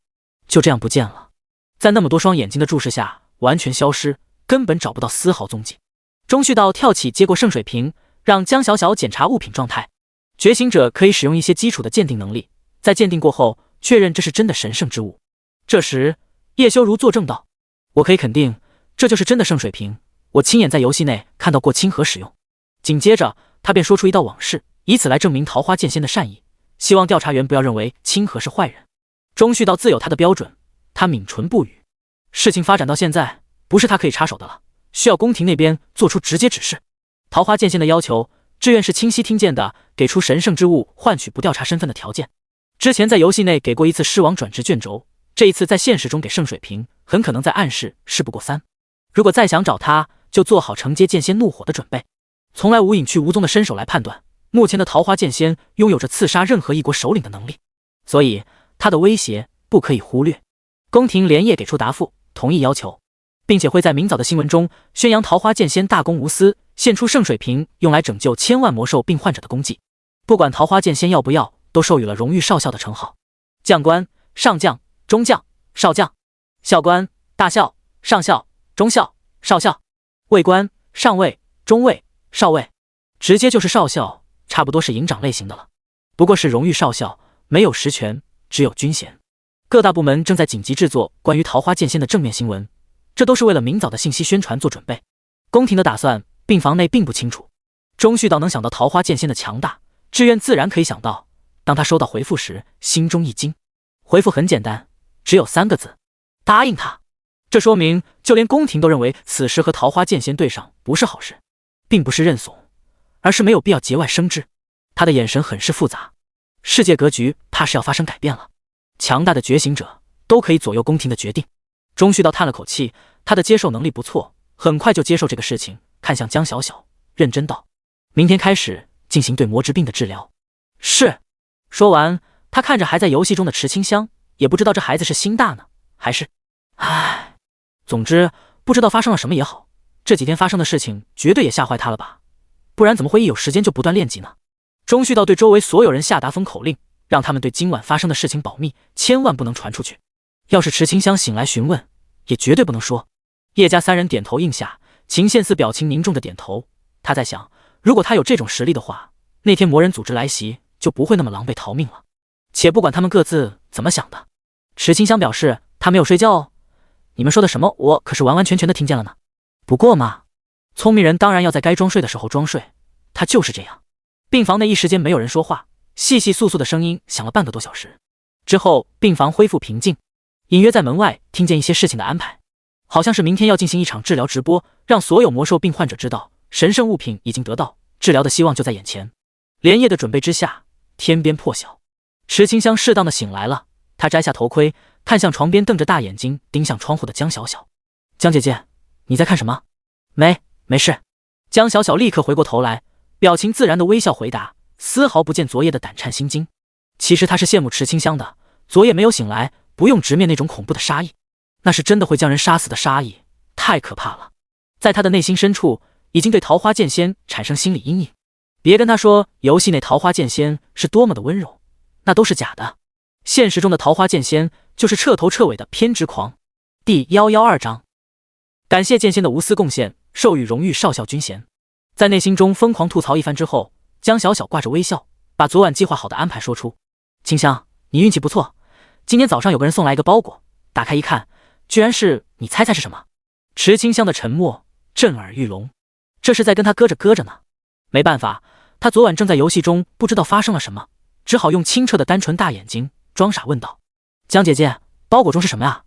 就这样不见了。在那么多双眼睛的注视下，完全消失，根本找不到丝毫踪迹。钟旭道跳起接过圣水瓶，让江小小检查物品状态。觉醒者可以使用一些基础的鉴定能力，在鉴定过后确认这是真的神圣之物。这时叶修如作证道：我可以肯定这就是真的圣水瓶，我亲眼在游戏内看到过清河使用。紧接着他便说出一道往事，以此来证明桃花剑仙的善意，希望调查员不要认为清河是坏人。钟旭道自有他的标准，他抿唇不语。事情发展到现在，不是他可以插手的了，需要宫廷那边做出直接指示。桃花剑仙的要求，志愿是清晰听见的，给出神圣之物换取不调查身份的条件。之前在游戏内给过一次狮王转职卷轴，这一次在现实中给圣水瓶，很可能在暗示事不过三。如果再想找他，就做好承接剑仙怒火的准备。从来无影去无踪的身手来判断，目前的桃花剑仙拥有着刺杀任何一国首领的能力，所以他的威胁不可以忽略。宫廷连夜给出答复，同意要求，并且会在明早的新闻中宣扬桃花剑仙大公无私，献出圣水瓶用来拯救千万魔兽病患者的功绩。不管桃花剑仙要不要，都授予了荣誉少校的称号。将官、上将、中将、少将；校官、大校、上校、中校、少校；尉官、上尉、中尉、少尉，直接就是少校，差不多是营长类型的了。不过是荣誉少校，没有实权，只有军衔。各大部门正在紧急制作关于桃花剑仙的正面新闻，这都是为了明早的信息宣传做准备。宫廷的打算，病房内并不清楚。钟旭道能想到桃花剑仙的强大，志愿自然可以想到。当他收到回复时，心中一惊。回复很简单，只有3个字：答应他。这说明就连宫廷都认为此时和桃花剑仙对上不是好事，并不是认怂，而是没有必要节外生枝。他的眼神很是复杂，世界格局怕是要发生改变了。强大的觉醒者都可以左右宫廷的决定。钟旭道叹了口气，他的接受能力不错，很快就接受这个事情，看向江小小，认真道：明天开始进行对魔之病的治疗。是。说完，他看着还在游戏中的池清香，也不知道这孩子是心大呢，还是……唉，总之不知道发生了什么也好，这几天发生的事情绝对也吓坏他了吧，不然怎么会一有时间就不断练级呢？钟旭道对周围所有人下达封口令，让他们对今晚发生的事情保密，千万不能传出去。要是池清香醒来询问，也绝对不能说。叶家三人点头应下，秦宪四表情凝重的点头。他在想，如果他有这种实力的话，那天魔人组织来袭就不会那么狼狈逃命了。且不管他们各自怎么想的。池清香表示他没有睡觉哦，你们说的什么我可是完完全全的听见了呢。不过嘛，聪明人当然要在该装睡的时候装睡，他就是这样。病房内一时间没有人说话，细细簌簌的声音响了半个多小时。之后病房恢复平静，隐约在门外听见一些事情的安排，好像是明天要进行一场治疗直播，让所有魔兽病患者知道神圣物品已经得到，治疗的希望就在眼前。连夜的准备之下，天边破晓，池清香适当的醒来了，她摘下头盔，看向床边瞪着大眼睛盯向窗户的江小小。江姐姐，你在看什么？没事。江小小立刻回过头来，表情自然的微笑回答，丝毫不见昨夜的胆颤心惊。其实他是羡慕池清香的，昨夜没有醒来，不用直面那种恐怖的杀意，那是真的会将人杀死的杀意，太可怕了。在他的内心深处，已经对桃花剑仙产生心理阴影。别跟他说游戏内桃花剑仙是多么的温柔，那都是假的。现实中的桃花剑仙就是彻头彻尾的偏执狂。第112章，感谢剑仙的无私贡献，授予荣誉少校军衔。在内心中疯狂吐槽一番之后，江小小挂着微笑，把昨晚计划好的安排说出。清香，你运气不错，今天早上有个人送来一个包裹，打开一看，居然是，你猜猜是什么？池清香的沉默震耳欲聋，这是在跟他咯着呢。没办法，他昨晚正在游戏中，不知道发生了什么，只好用清澈的单纯大眼睛装傻问道：江姐姐，包裹中是什么呀？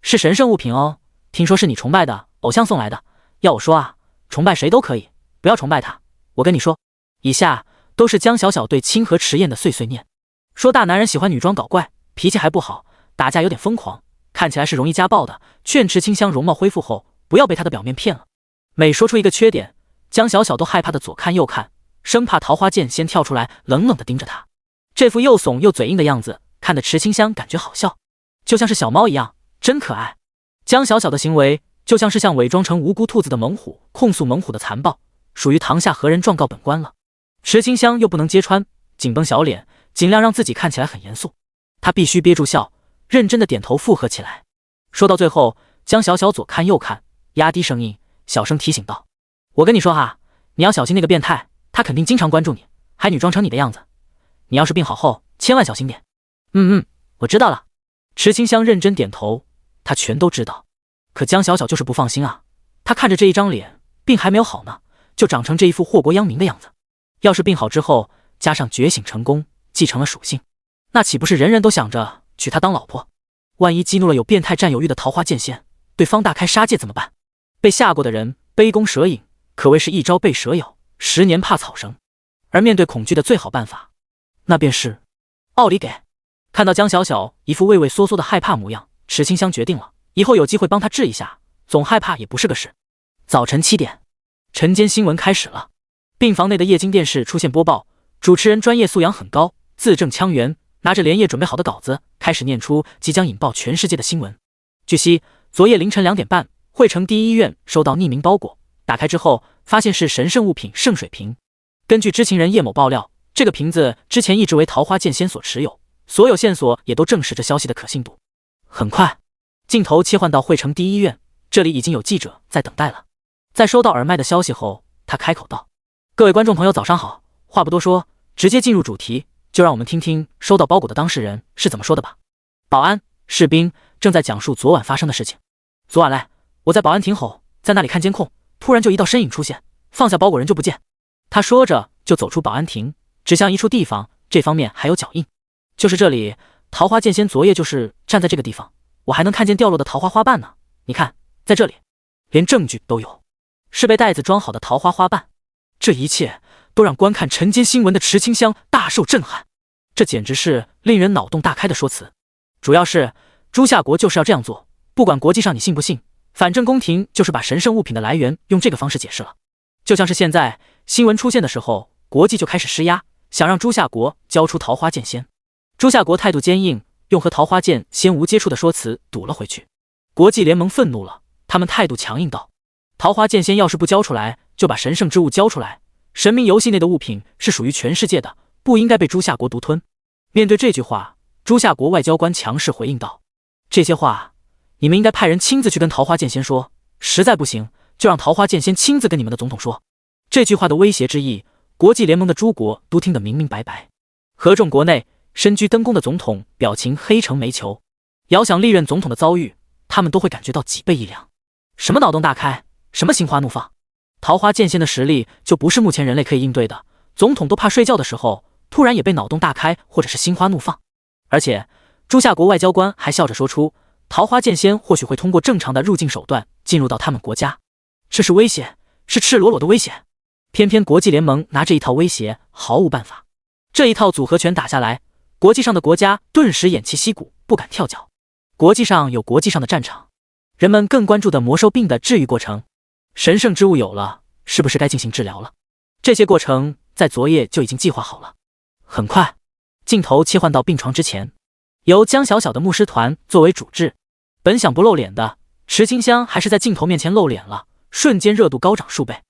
是神圣物品哦，听说是你崇拜的偶像送来的。要我说啊，崇拜谁都可以，不要崇拜他。我跟你说，以下都是江小小对清河迟燕的碎碎念。说大男人喜欢女装搞怪，脾气还不好，打架有点疯狂，看起来是容易家暴的，劝池清香容貌恢复后不要被他的表面骗了。每说出一个缺点，江小小都害怕的左看右看，生怕桃花剑先跳出来冷冷的盯着他。这副又怂又嘴硬的样子，看得池清香感觉好笑，就像是小猫一样，真可爱。江小小的行为就像是向伪装成无辜兔子的猛虎控诉猛虎的残暴，属于堂下何人状告本官了。池清香又不能揭穿，紧绷小脸，尽量让自己看起来很严肃。他必须憋住笑，认真的点头附和起来。说到最后，江小小左看右看，压低声音小声提醒道：我跟你说哈，你要小心那个变态，他肯定经常关注你，还女装成你的样子。你要是病好后，千万小心点。我知道了。池清香认真点头，他全都知道。可江小小就是不放心啊，他看着这一张脸，病还没有好呢，就长成这一副祸国殃民的样子。要是病好之后，加上觉醒成功，继承了属性，那岂不是人人都想着娶她当老婆？万一激怒了有变态占有欲的桃花剑仙，对方大开杀戒怎么办？被吓过的人杯弓蛇影，可谓是一朝被蛇咬，10年怕草绳。而面对恐惧的最好办法，那便是奥利给。看到江小小一副畏畏缩缩的害怕模样，池清香决定了，以后有机会帮他治一下，总害怕也不是个事。早晨7点，晨间新闻开始了。病房内的液晶电视出现播报，主持人专业素养很高，字正腔圆，拿着连夜准备好的稿子，开始念出即将引爆全世界的新闻。据悉，昨夜凌晨2点半，汇成第一医院收到匿名包裹，打开之后发现是神圣物品圣水瓶。根据知情人叶某爆料，这个瓶子之前一直为桃花剑仙所持有，所有线索也都证实这消息的可信度。很快，镜头切换到汇成第一医院，这里已经有记者在等待了。在收到耳麦的消息后，他开口道：各位观众朋友早上好，话不多说，直接进入主题，就让我们听听收到包裹的当事人是怎么说的吧。保安、士兵正在讲述昨晚发生的事情。昨晚来，我在保安亭后，在那里看监控，突然就一道身影出现，放下包裹人就不见。他说着就走出保安亭，指向一处地方，这方面还有脚印。就是这里，桃花剑仙昨夜就是站在这个地方，我还能看见掉落的桃花花瓣呢。你看，在这里，连证据都有，是被袋子装好的桃花花瓣。这一切都让观看晨间新闻的池清香大受震撼，这简直是令人脑洞大开的说辞。主要是朱夏国就是要这样做，不管国际上你信不信，反正宫廷就是把神圣物品的来源用这个方式解释了。就像是现在新闻出现的时候，国际就开始施压，想让朱夏国交出桃花剑仙。朱夏国态度坚硬，用和桃花剑仙无接触的说辞堵了回去。国际联盟愤怒了，他们态度强硬道：桃花剑仙要是不交出来，就把神圣之物交出来。神明游戏内的物品是属于全世界的，不应该被朱夏国独吞。面对这句话，朱夏国外交官强势回应道：这些话你们应该派人亲自去跟桃花剑仙说，实在不行就让桃花剑仙亲自跟你们的总统说。这句话的威胁之意，国际联盟的诸国都听得明明白白。合众国内身居登宫的总统表情黑成煤球。遥想历任总统的遭遇，他们都会感觉到脊背一凉。什么脑洞大开，什么心花怒放，桃花剑仙的实力就不是目前人类可以应对的。总统都怕睡觉的时候，突然也被脑洞大开或者是心花怒放。而且朱夏国外交官还笑着说出，桃花剑仙或许会通过正常的入境手段进入到他们国家，这是威胁，是赤裸裸的威胁。偏偏国际联盟拿这一套威胁毫无办法，这一套组合拳打下来，国际上的国家顿时偃旗息鼓，不敢跳脚。国际上有国际上的战场，人们更关注的魔兽病的治愈过程，神圣之物有了，是不是该进行治疗了？这些过程在昨夜就已经计划好了。很快，镜头切换到病床之前，由江小小的牧师团作为主治。本想不露脸的池清香还是在镜头面前露脸了，瞬间热度高涨数倍。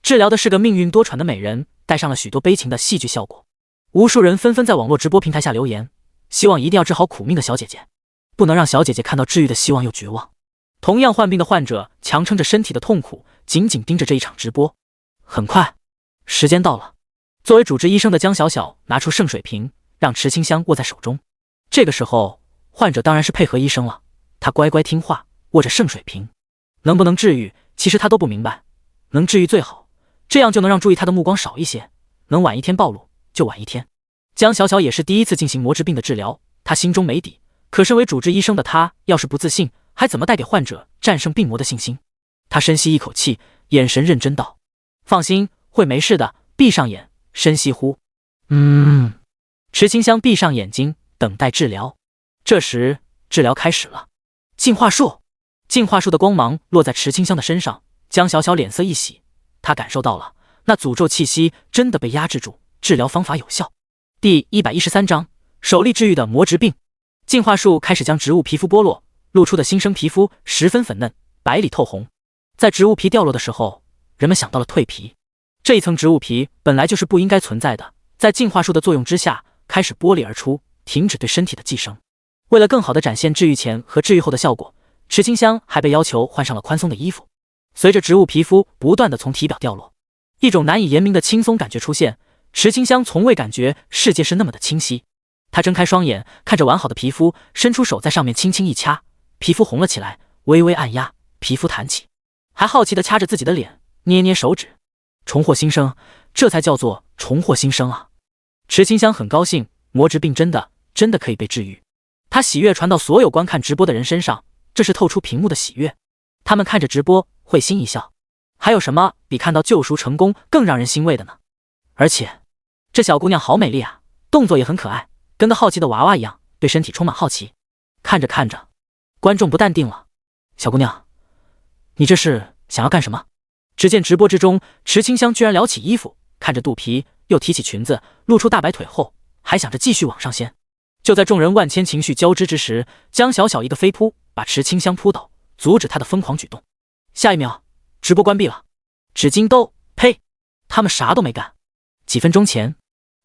治疗的是个命运多舛的美人，带上了许多悲情的戏剧效果。无数人纷纷在网络直播平台下留言，希望一定要治好苦命的小姐姐，不能让小姐姐看到治愈的希望又绝望。同样患病的患者强撑着身体的痛苦，紧紧盯着这一场直播。很快，时间到了，作为主治医生的江小小拿出圣水瓶，让池清香握在手中。这个时候，患者当然是配合医生了，他乖乖听话，握着圣水瓶。能不能治愈，其实他都不明白，能治愈最好，这样就能让注意他的目光少一些，能晚一天暴露就晚一天。江小小也是第一次进行魔之病的治疗，他心中没底，可身为主治医生的他，要是不自信，还怎么带给患者战胜病魔的信心？他深吸一口气，眼神认真道：“放心，会没事的，闭上眼，深吸呼。”池清香闭上眼睛，等待治疗。这时，治疗开始了。净化术，净化术的光芒落在池清香的身上，江小小脸色一喜，他感受到了那诅咒气息真的被压制住，治疗方法有效。第113章，首例治愈的魔植病。净化术开始将植物皮肤剥落，露出的新生皮肤十分粉嫩，白里透红。在植物皮掉落的时候，人们想到了蜕皮。这一层植物皮本来就是不应该存在的，在净化术的作用之下，开始剥离而出，停止对身体的寄生。为了更好地展现治愈前和治愈后的效果，池清香还被要求换上了宽松的衣服。随着植物皮肤不断地从体表掉落，一种难以言明的轻松感觉出现。池清香从未感觉世界是那么的清晰。她睁开双眼，看着完好的皮肤，伸出手在上面轻轻一掐，皮肤红了起来，微微按压，皮肤弹起，还好奇地掐着自己的脸，捏捏手指。重获新生，这才叫做重获新生啊！池清香很高兴，魔植病真的可以被治愈。他喜悦传到所有观看直播的人身上，这是透出屏幕的喜悦。他们看着直播会心一笑，还有什么比看到救赎成功更让人欣慰的呢？而且这小姑娘好美丽啊，动作也很可爱，跟个好奇的娃娃一样，对身体充满好奇。看着看着，观众不淡定了：“小姑娘，你这是想要干什么？”只见直播之中，池清香居然撩起衣服，看着肚皮，又提起裙子，露出大白腿后，还想着继续往上掀。就在众人万千情绪交织之时，江小小一个飞扑，把池清香扑倒，阻止他的疯狂举动。下一秒，直播关闭了。纸巾都……呸！他们啥都没干。几分钟前，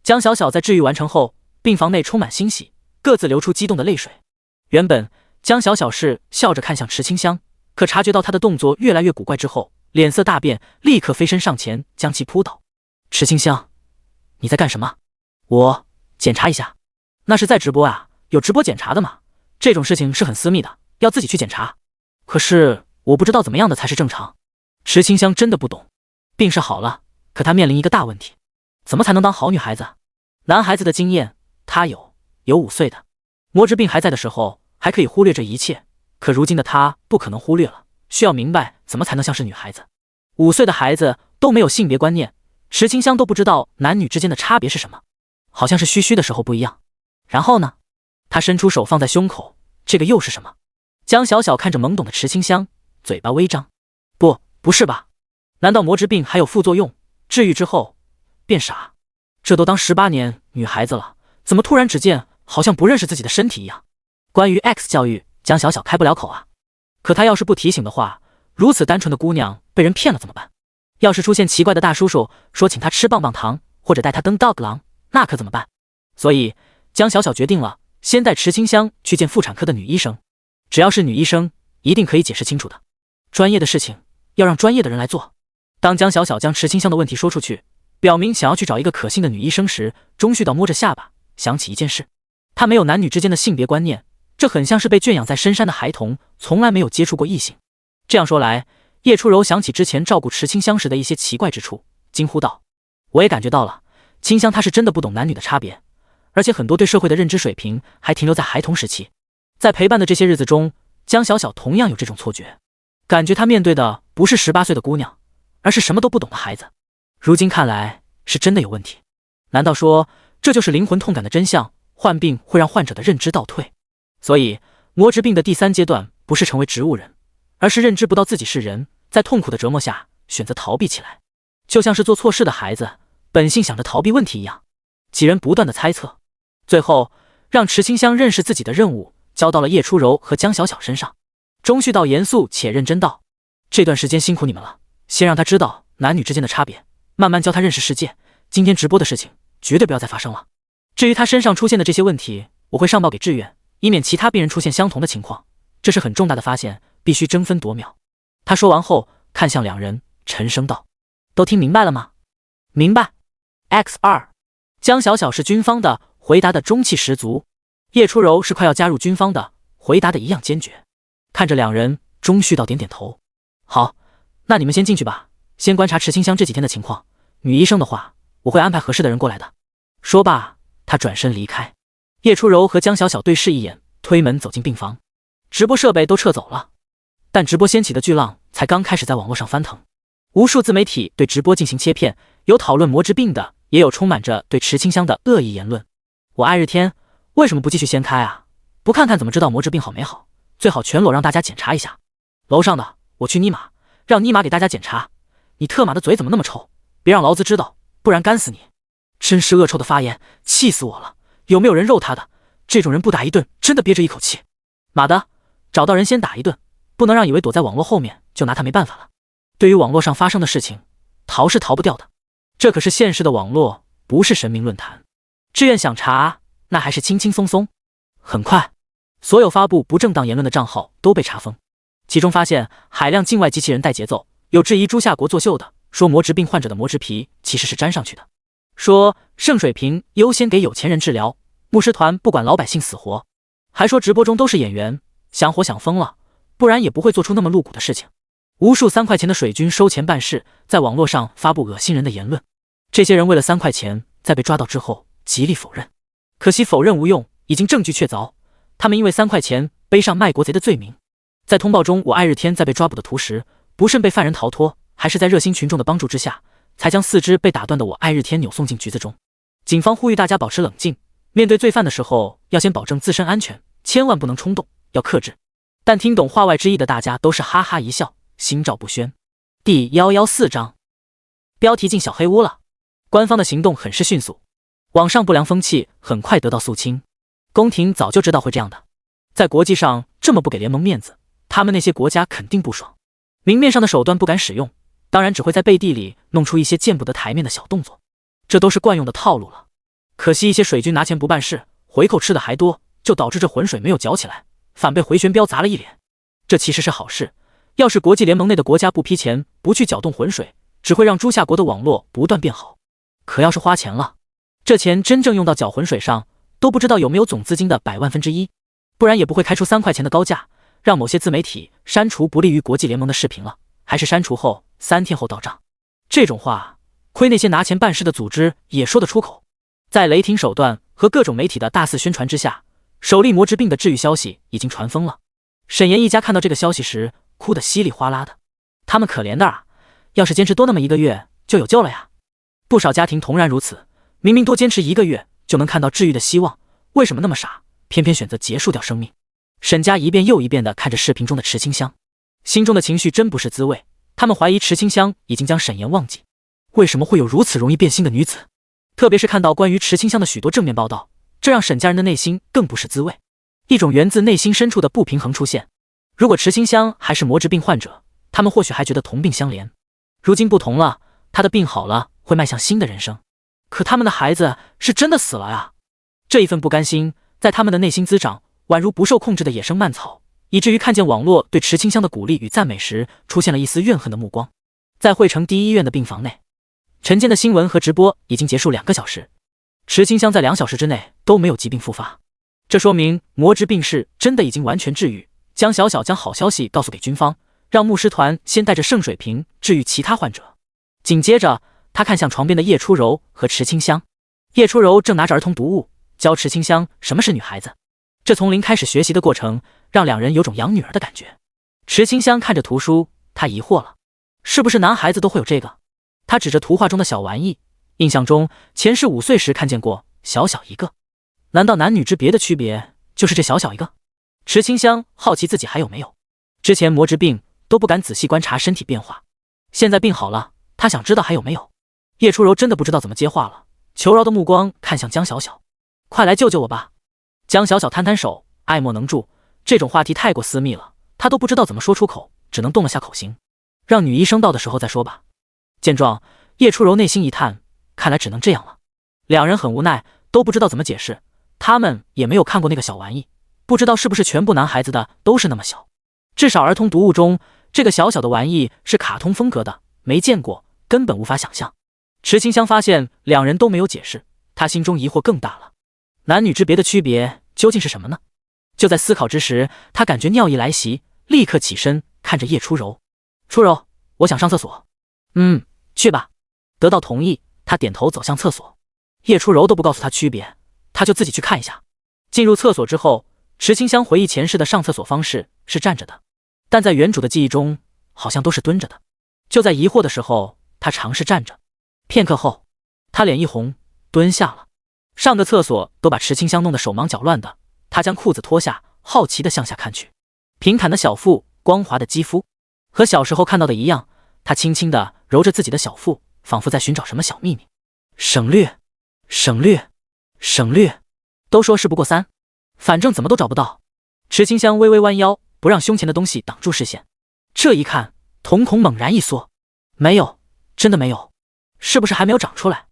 江小小在治愈完成后，病房内充满欣喜，各自流出激动的泪水。原本江小小是笑着看向池清香，可察觉到他的动作越来越古怪之后，脸色大变，立刻飞身上前将其扑倒。池清香，你在干什么？我检查一下。那是在直播啊，有直播检查的吗？这种事情是很私密的，要自己去检查。可是我不知道怎么样的才是正常。池清香真的不懂，病是好了，可她面临一个大问题，怎么才能当好女孩子？男孩子的经验她有5岁的，魔之病还在的时候还可以忽略这一切，可如今的她不可能忽略了，需要明白怎么才能像是女孩子。5岁的孩子都没有性别观念，池清香都不知道男女之间的差别是什么，好像是虚虚的时候不一样。然后呢？他伸出手放在胸口，这个又是什么？江小小看着懵懂的池清香，嘴巴微张。不是吧？难道魔之病还有副作用？治愈之后变傻？这都当18年女孩子了，怎么突然只见好像不认识自己的身体一样？关于 X 教育，江小小开不了口啊。可他要是不提醒的话，如此单纯的姑娘被人骗了怎么办？要是出现奇怪的大叔叔说请她吃棒棒糖，或者带她登 dog 廊，那可怎么办？所以江小小决定了，先带池清香去见妇产科的女医生。只要是女医生，一定可以解释清楚的。专业的事情要让专业的人来做。当江小小将池清香的问题说出去，表明想要去找一个可信的女医生时，钟旭道摸着下巴想起一件事。他没有男女之间的性别观念，这很像是被圈养在深山的孩童，从来没有接触过异性。这样说来，叶初柔想起之前照顾池清香时的一些奇怪之处，惊呼道：“我也感觉到了，清香她是真的不懂男女的差别，而且很多对社会的认知水平还停留在孩童时期。在陪伴的这些日子中，江小小同样有这种错觉，感觉她面对的不是18岁的姑娘，而是什么都不懂的孩子。如今看来，是真的有问题。难道说这就是灵魂痛感的真相？患病会让患者的认知倒退，所以魔质病的第3阶段不是成为植物人，而是认知不到自己是人，在痛苦的折磨下选择逃避起来，就像是做错事的孩子本性想着逃避问题一样。几人不断的猜测，最后让池清香认识自己的任务交到了叶初柔和江小小身上。钟旭道严肃且认真道：“这段时间辛苦你们了，先让他知道男女之间的差别，慢慢教他认识世界。今天直播的事情绝对不要再发生了。至于他身上出现的这些问题，我会上报给志愿，以免其他病人出现相同的情况。这是很重大的发现，必须争分夺秒。”他说完后看向两人，沉声道：“都听明白了吗？”“明白。”X2 江小小是军方的，回答的中气十足。叶初柔是快要加入军方的，回答的一样坚决。看着两人，钟旭道点点头：“好，那你们先进去吧，先观察池清香这几天的情况。女医生的话，我会安排合适的人过来的。”说罢，他转身离开。叶初柔和江小小对视一眼，推门走进病房。直播设备都撤走了，但直播掀起的巨浪才刚开始在网络上翻腾。无数自媒体对直播进行切片，有讨论魔质病的，也有充满着对池清香的恶意言论。我爱日天为什么不继续掀开啊？不看看怎么知道魔质病好没好？最好全裸让大家检查一下。楼上的，我去尼玛，让尼玛给大家检查。你特玛的嘴怎么那么臭？别让劳资知道，不然干死你！真是恶臭的发言，气死我了！有没有人肉他的？这种人不打一顿，真的憋着一口气。妈的，找到人先打一顿，不能让以为躲在网络后面就拿他没办法了。对于网络上发生的事情，逃是逃不掉的，这可是现实的网络，不是神明论坛。志愿想查，那还是轻轻松松。很快，所有发布不正当言论的账号都被查封，其中发现海量境外机器人带节奏，有质疑朱夏国作秀的，说魔质病患者的魔质皮其实是粘上去的，说圣水瓶优先给有钱人治疗，牧师团不管老百姓死活，还说直播中都是演员，想火想疯了，不然也不会做出那么露骨的事情。无数3块钱的水军收钱办事，在网络上发布恶心人的言论。这些人为了3块钱，在被抓到之后极力否认，可惜否认无用，已经证据确凿。他们因为3块钱背上卖国贼的罪名。在通报中，我爱日天在被抓捕的途时，不慎被犯人逃脱，还是在热心群众的帮助之下，才将4只被打断的我爱日天扭送进局子中。警方呼吁大家保持冷静，面对罪犯的时候要先保证自身安全，千万不能冲动，要克制。但听懂话外之意的大家都是哈哈一笑，心照不宣。第114章，标题进小黑屋了。官方的行动很是迅速，网上不良风气很快得到肃清。宫廷早就知道会这样的，在国际上这么不给联盟面子，他们那些国家肯定不爽。明面上的手段不敢使用，当然只会在背地里弄出一些见不得台面的小动作，这都是惯用的套路了。可惜一些水军拿钱不办事，回扣吃的还多，就导致这浑水没有搅起来，反被回旋镖砸了一脸。这其实是好事，要是国际联盟内的国家不批钱，不去搅动浑水，只会让朱夏国的网络不断变好。可要是花钱了，这钱真正用到搅浑水上，都不知道有没有总资金的100万分之一，不然也不会开出3块钱的高价，让某些自媒体删除不利于国际联盟的视频了，还是删除后3天后到账。这种话，亏那些拿钱办事的组织也说得出口。在雷霆手段和各种媒体的大肆宣传之下，首例魔质病的治愈消息已经传疯了。沈岩一家看到这个消息时，哭得稀里哗啦的。他们可怜的啊，要是坚持多那么1个月，就有救了呀。不少家庭同然如此，明明多坚持1个月就能看到治愈的希望，为什么那么傻，偏偏选择结束掉生命？沈家一遍又一遍地看着视频中的池清香，心中的情绪真不是滋味。他们怀疑池清香已经将沈岩忘记。为什么会有如此容易变心的女子？特别是看到关于池清香的许多正面报道，这让沈家人的内心更不是滋味。一种源自内心深处的不平衡出现。如果池清香还是魔质病患者，他们或许还觉得同病相怜。如今不同了，她的病好了，会迈向新的人生。可他们的孩子是真的死了啊！这一份不甘心在他们的内心滋长，宛如不受控制的野生蔓草，以至于看见网络对池清香的鼓励与赞美时，出现了一丝怨恨的目光。在汇城第一医院的病房内，晨间的新闻和直播已经结束2个小时，池清香在2小时之内都没有疾病复发。这说明魔之病是真的已经完全治愈。江小小将好消息告诉给军方，让牧师团先带着圣水瓶治愈其他患者。紧接着，他看向床边的叶初柔和池清香。叶初柔正拿着儿童读物教池清香什么是女孩子。这从零开始学习的过程，让两人有种养女儿的感觉。池清香看着图书，她疑惑了，是不是男孩子都会有这个？他指着图画中的小玩意，印象中前世5岁时看见过，小小一个。难道男女之别的区别就是这小小一个？池清香好奇自己还有没有。之前魔之病都不敢仔细观察身体变化，现在病好了，他想知道还有没有。叶初柔真的不知道怎么接话了，求饶的目光看向江小小，快来救救我吧！江小小摊摊手，爱莫能助，这种话题太过私密了，他都不知道怎么说出口，只能动了下口型，让女医生到的时候再说吧。见状，叶初柔内心一叹，看来只能这样了。两人很无奈，都不知道怎么解释，他们也没有看过那个小玩意，不知道是不是全部男孩子的都是那么小。至少儿童读物中，这个小小的玩意是卡通风格的，没见过，根本无法想象。池清香发现两人都没有解释，她心中疑惑更大了。男女之别的区别究竟是什么呢？就在思考之时，她感觉尿意来袭，立刻起身看着叶初柔。初柔，我想上厕所。去吧。得到同意，她点头走向厕所。叶初柔都不告诉她区别，她就自己去看一下。进入厕所之后，池清香回忆前世的上厕所方式是站着的，但在原主的记忆中好像都是蹲着的。就在疑惑的时候，她尝试站着。片刻后，她脸一红，蹲下了。上个厕所都把池清香弄得手忙脚乱的，她将裤子脱下，好奇地向下看去。平坦的小腹，光滑的肌肤，和小时候看到的一样。她轻轻地揉着自己的小腹，仿佛在寻找什么小秘密。省略，省略，省略，都说事不过3，反正怎么都找不到。池清香微微弯腰，不让胸前的东西挡住视线。这一看，瞳孔猛然一缩，没有，真的没有，是不是还没有长出来？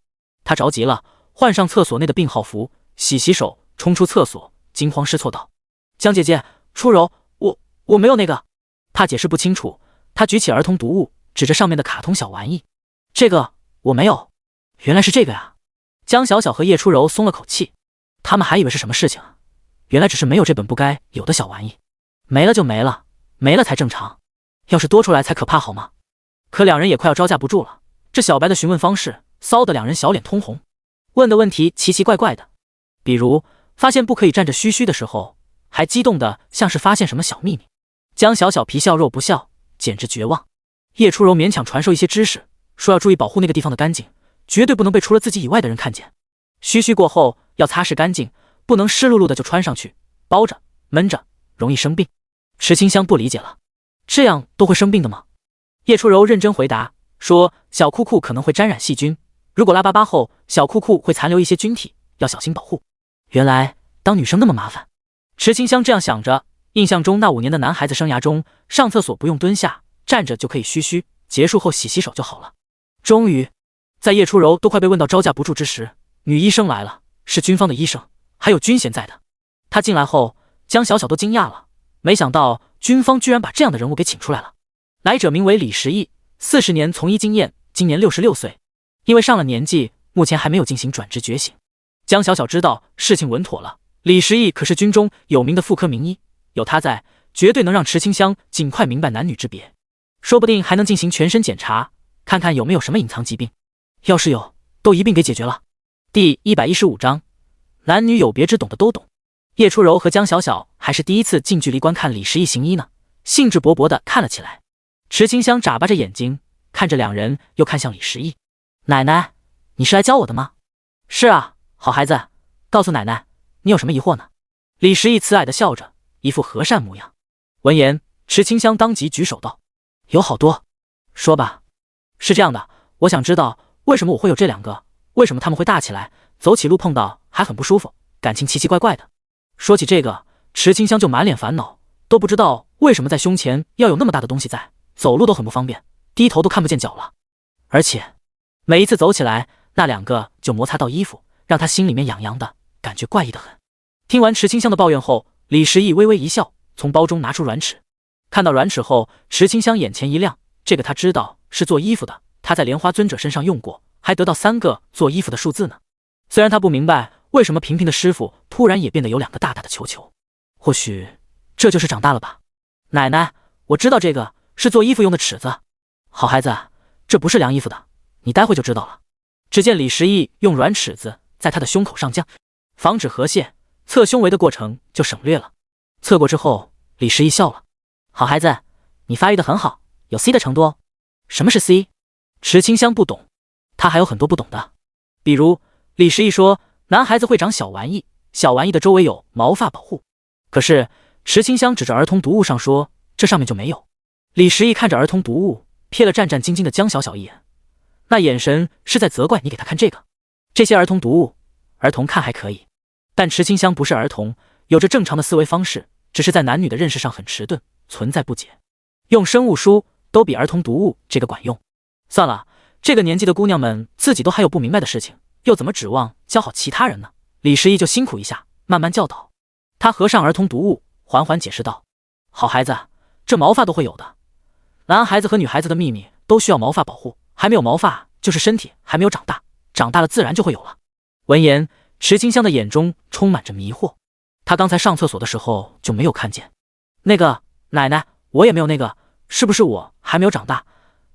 她着急了，换上厕所内的病号服，洗手，冲出厕所，惊慌失措道：“江姐姐，初柔，我没有那个。”怕解释不清楚，她举起儿童读物，指着上面的卡通小玩意：“这个我没有。”原来是这个呀！江小小和叶初柔松了口气，他们还以为是什么事情啊，原来只是没有这本不该有的小玩意。没了就没了，没了才正常，要是多出来才可怕好吗？可两人也快要招架不住了，这小白的询问方式骚得两人小脸通红，问的问题奇奇怪怪的，比如发现不可以站着嘘嘘的时候，还激动的像是发现什么小秘密。江小小皮笑肉不笑，简直绝望。叶初柔勉强传授一些知识，说要注意保护那个地方的干净，绝对不能被除了自己以外的人看见。嘘嘘过后要擦拭干净，不能湿漉漉的就穿上去，包着闷着容易生病。池清香不理解了，这样都会生病的吗？叶初柔认真回答说，小裤裤可能会沾染细菌，如果拉粑粑后小裤裤会残留一些菌体，要小心保护。原来当女生那么麻烦。池清香这样想着，印象中那5年的男孩子生涯中，上厕所不用蹲下，站着就可以嘘嘘，结束后洗手就好了。终于在叶初柔都快被问到招架不住之时，女医生来了，是军方的医生，还有军衔在的。她进来后，江小小都惊讶了，没想到军方居然把这样的人物给请出来了。来者名为李时义，40年从医经验，今年66岁，因为上了年纪，目前还没有进行转职觉醒。江小小知道事情稳妥了，李时义可是军中有名的妇科名医，有他在，绝对能让池清香尽快明白男女之别，说不定还能进行全身检查，看看有没有什么隐藏疾病，要是有，都一并给解决了。第115章，男女有别之懂的都懂。叶初柔和江小小还是第一次近距离观看李时义行医呢，兴致勃勃地看了起来。池清香眨巴着眼睛看着两人，又看向李时义：“奶奶，你是来教我的吗？”“是啊，好孩子，告诉奶奶，你有什么疑惑呢？”李时义慈蔼地笑着，一副和善模样。闻言，池清香当即举手道：“有好多，说吧。”“是这样的，我想知道为什么我会有这2个，为什么他们会大起来，走起路碰到还很不舒服，感情奇奇怪怪的。”说起这个，池清香就满脸烦恼，都不知道为什么在胸前要有那么大的东西在，走路都很不方便，低头都看不见脚了。而且每一次走起来，那2个就摩擦到衣服，让他心里面痒痒的，感觉怪异的很。听完池清香的抱怨后，李时义微微一笑，从包中拿出软尺。看到软尺后，池清香眼前一亮，这个他知道是做衣服的，他在莲花尊者身上用过，还得到3个做衣服的数字呢。虽然他不明白为什么平平的师傅突然也变得有2个大大的球球？或许这就是长大了吧。奶奶，我知道这个是做衣服用的尺子。好孩子，这不是量衣服的，你待会就知道了。只见李时义用软尺子在他的胸口上将，防止河蟹，侧胸围的过程就省略了。侧过之后，李时义笑了。好孩子，你发育的很好，有 C 的程度哦。什么是 C？ 池清香不懂，他还有很多不懂的。比如李时义说男孩子会长小玩意，小玩意的周围有毛发保护，可是池清香指着儿童读物上说这上面就没有。李时义看着儿童读物，瞥了战战兢兢的江小小一眼，那眼神是在责怪你给他看这个。这些儿童读物，儿童看还可以，但池清香不是儿童，有着正常的思维方式，只是在男女的认识上很迟钝，存在不解。用生物书都比儿童读物这个管用。算了，这个年纪的姑娘们自己都还有不明白的事情，又怎么指望教好其他人呢？李时义就辛苦一下，慢慢教导。他合上儿童读物，缓缓解释道：好孩子，这毛发都会有的，男孩子和女孩子的秘密都需要毛发保护，还没有毛发就是身体还没有长大，长大了自然就会有了。闻言，池清香的眼中充满着迷惑，她刚才上厕所的时候就没有看见。那个奶奶，我也没有那个，是不是我还没有长大？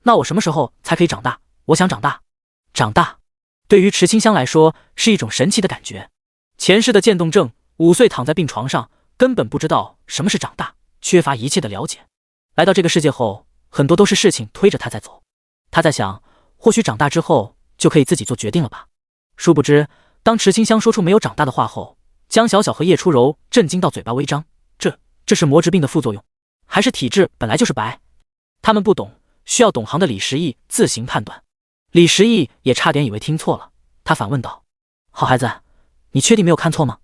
那我什么时候才可以长大？我想长大。长大对于池清香来说是一种神奇的感觉。前世的渐冻症，5岁躺在病床上，根本不知道什么是长大，缺乏一切的了解。来到这个世界后，很多都是事情推着他在走。他在想，或许长大之后就可以自己做决定了吧。殊不知，当池清香说出没有长大的话后，江小小和叶初柔震惊到嘴巴微张。这是魔质病的副作用，还是体质本来就是白？他们不懂，需要懂行的李时义自行判断。李时义也差点以为听错了，他反问道：好孩子，你确定没有看错吗？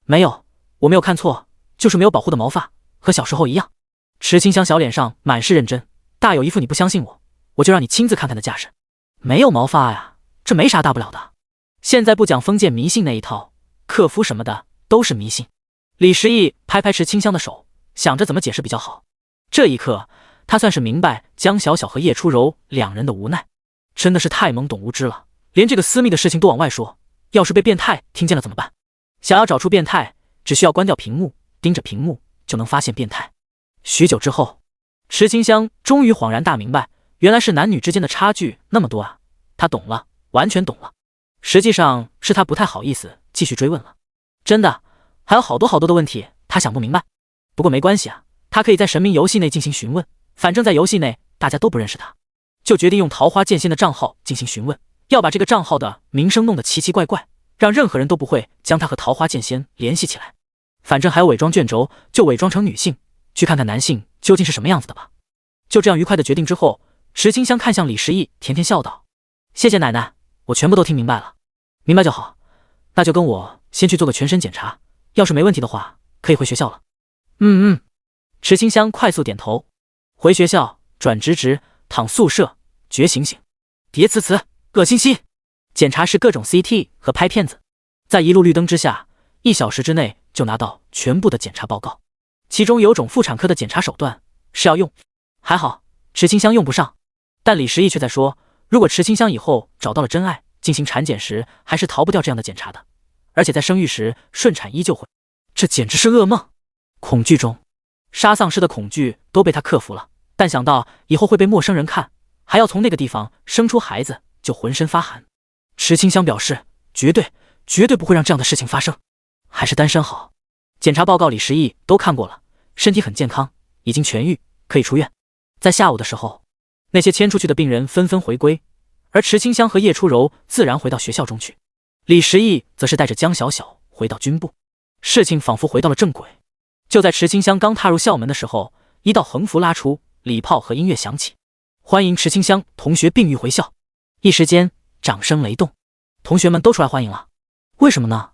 没有，我没有看错，就是没有保护的毛发，和小时候一样。池清香小脸上满是认真，大有一副你不相信我，我就让你亲自看看的架势。没有毛发呀，这没啥大不了的。现在不讲封建迷信那一套，克夫什么的都是迷信。李时义拍拍池清香的手，想着怎么解释比较好。这一刻，他算是明白江小小和叶初柔2人的无奈，真的是太懵懂无知了，连这个私密的事情都往外说，要是被变态听见了怎么办？想要找出变态，只需要关掉屏幕，盯着屏幕就能发现变态。许久之后，池清香终于恍然大明白，原来是男女之间的差距那么多啊！他懂了，完全懂了。实际上是他不太好意思继续追问了，真的还有好多好多的问题他想不明白。不过没关系啊，他可以在神明游戏内进行询问，反正在游戏内大家都不认识他，就决定用桃花剑仙的账号进行询问，要把这个账号的名声弄得奇奇怪怪，让任何人都不会将他和桃花剑仙联系起来。反正还有伪装卷轴，就伪装成女性，去看看男性究竟是什么样子的吧。就这样愉快的决定之后，石清香看向李时义，甜甜笑道：谢谢奶奶，我全部都听明白了。明白就好，那就跟我先去做个全身检查，要是没问题的话可以回学校了。池清香快速点头。回学校，转直直，躺宿舍，觉醒醒，叠词词，恶心心。检查室各种 CT 和拍片子，在一路绿灯之下，1小时之内就拿到全部的检查报告。其中有种妇产科的检查手段是要用，还好池清香用不上，但李时义却在说，如果池清香以后找到了真爱，进行产检时还是逃不掉这样的检查的，而且在生育时顺产依旧会，这简直是噩梦。恐惧中，杀丧尸的恐惧都被他克服了，但想到以后会被陌生人看，还要从那个地方生出孩子，就浑身发寒。池清香表示绝对不会让这样的事情发生，还是单身好。检查报告李时义都看过了，身体很健康，已经痊愈，可以出院。在下午的时候，那些迁出去的病人纷纷回归，而池清香和叶初柔自然回到学校中去。李时义则是带着江小小回到军部，事情仿佛回到了正轨。就在池清香刚踏入校门的时候，一道横幅拉出，礼炮和音乐响起，欢迎池清香同学病愈回校。一时间掌声雷动，同学们都出来欢迎了。为什么呢？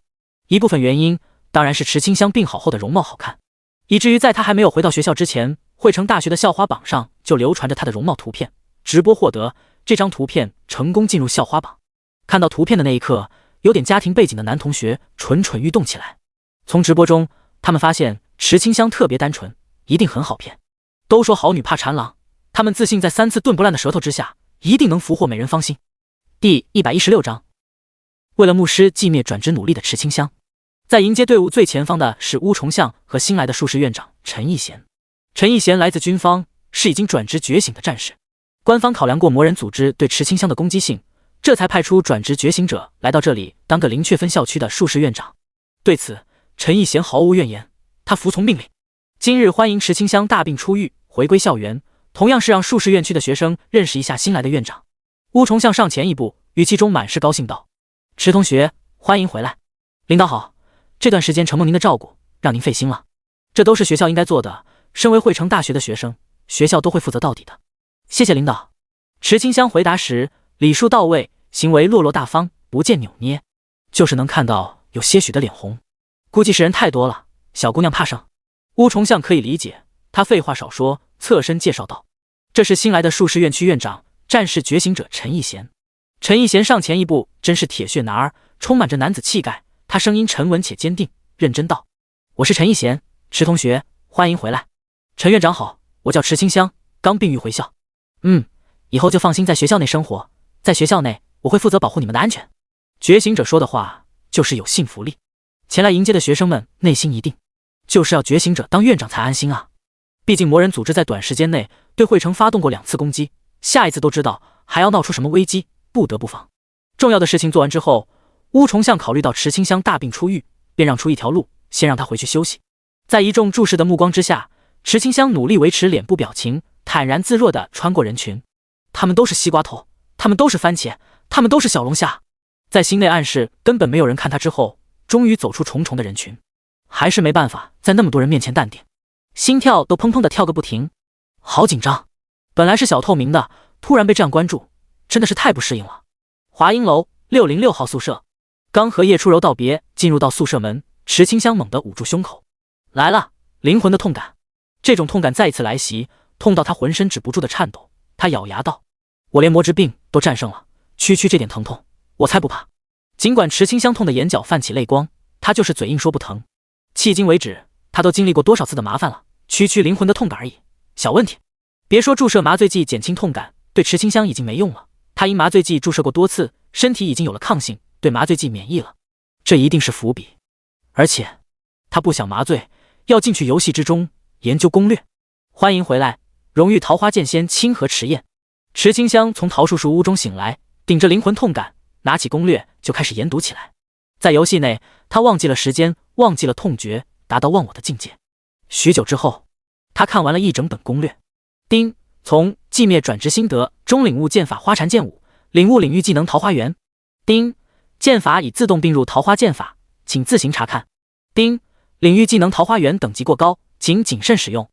一部分原因当然是池清香病好后的容貌好看，以至于在她还没有回到学校之前，汇成大学的校花榜上就流传着她的容貌图片，直播获得，这张图片成功进入校花榜。看到图片的那一刻，有点家庭背景的男同学蠢蠢欲动起来。从直播中他们发现池清香特别单纯，一定很好骗。都说好女怕缠郎，他们自信在3次炖不烂的舌头之下，一定能俘获美人芳心。第116章。为了牧师寂灭转职努力的池清香。在迎接队伍最前方的是乌重相和新来的术士院长陈义贤。陈义贤来自军方，是已经转职觉醒的战士。官方考量过魔人组织对池清香的攻击性，这才派出转职觉醒者来到这里当个灵雀分校区的术士院长。对此，陈义贤毫无怨言，他服从命令。今日欢迎池清香大病初愈，回归校园，同样是让术士院区的学生认识一下新来的院长。乌重相上前一步，语气中满是高兴道：“池同学，欢迎回来。领导好，这段时间承蒙您的照顾，让您费心了。这都是学校应该做的，身为汇成大学的学生，学校都会负责到底的。谢谢领导。”池清香回答时，礼数到位，行为落落大方，不见扭捏，就是能看到有些许的脸红，估计是人太多了，小姑娘怕生。乌重相可以理解，他废话少说，侧身介绍道：“这是新来的术士院区院长，战士觉醒者陈义贤。”陈义贤上前一步，真是铁血男儿，充满着男子气概。他声音沉稳且坚定，认真道：“我是陈义贤，池同学，欢迎回来。陈院长好，我叫池清香，刚病愈回校。以后就放心在学校内生活，在学校内我会负责保护你们的安全。”觉醒者说的话就是有信服力，前来迎接的学生们内心一定就是要觉醒者当院长才安心啊。毕竟魔人组织在短时间内对汇成发动过2次攻击，下一次都知道还要闹出什么危机，不得不防。重要的事情做完之后，乌重相考虑到池清香大病初愈，便让出一条路，先让他回去休息。在一众注视的目光之下，池清香努力维持脸部表情，坦然自若地穿过人群。他们都是西瓜头，他们都是番茄，他们都是小龙虾。在心内暗示根本没有人看他之后，终于走出重重的人群，还是没办法在那么多人面前淡定，心跳都砰砰地跳个不停，好紧张。本来是小透明的，突然被这样关注，真的是太不适应了。华英楼606号宿舍，刚和叶初柔道别，进入到宿舍门，池清香猛地捂住胸口，来了，灵魂的痛感。这种痛感再一次来袭，痛到他浑身止不住的颤抖。他咬牙道：“我连魔之病都战胜了，区这点疼痛，我才不怕。”尽管池清香痛的眼角泛起泪光，他就是嘴硬说不疼。迄今为止，他都经历过多少次的麻烦了，区灵魂的痛感而已，小问题。别说注射麻醉剂减轻痛感，对池清香已经没用了。他因麻醉剂注射过多次，身体已经有了抗性，对麻醉剂免疫了。这一定是伏笔，而且他不想麻醉，要进去游戏之中研究攻略。欢迎回来，荣誉桃花剑仙清河迟燕。池清香从桃树树屋中醒来，顶着灵魂痛感，拿起攻略就开始研读起来。在游戏内，他忘记了时间，忘记了痛觉，达到忘我的境界。许久之后，他看完了一整本攻略。丁，从寂灭转职心得中领悟剑法花禅剑舞，领悟领域技能桃花源。丁，剑法已自动并入桃花剑法，请自行查看。丁，领域技能桃花源等级过高，请谨慎使用。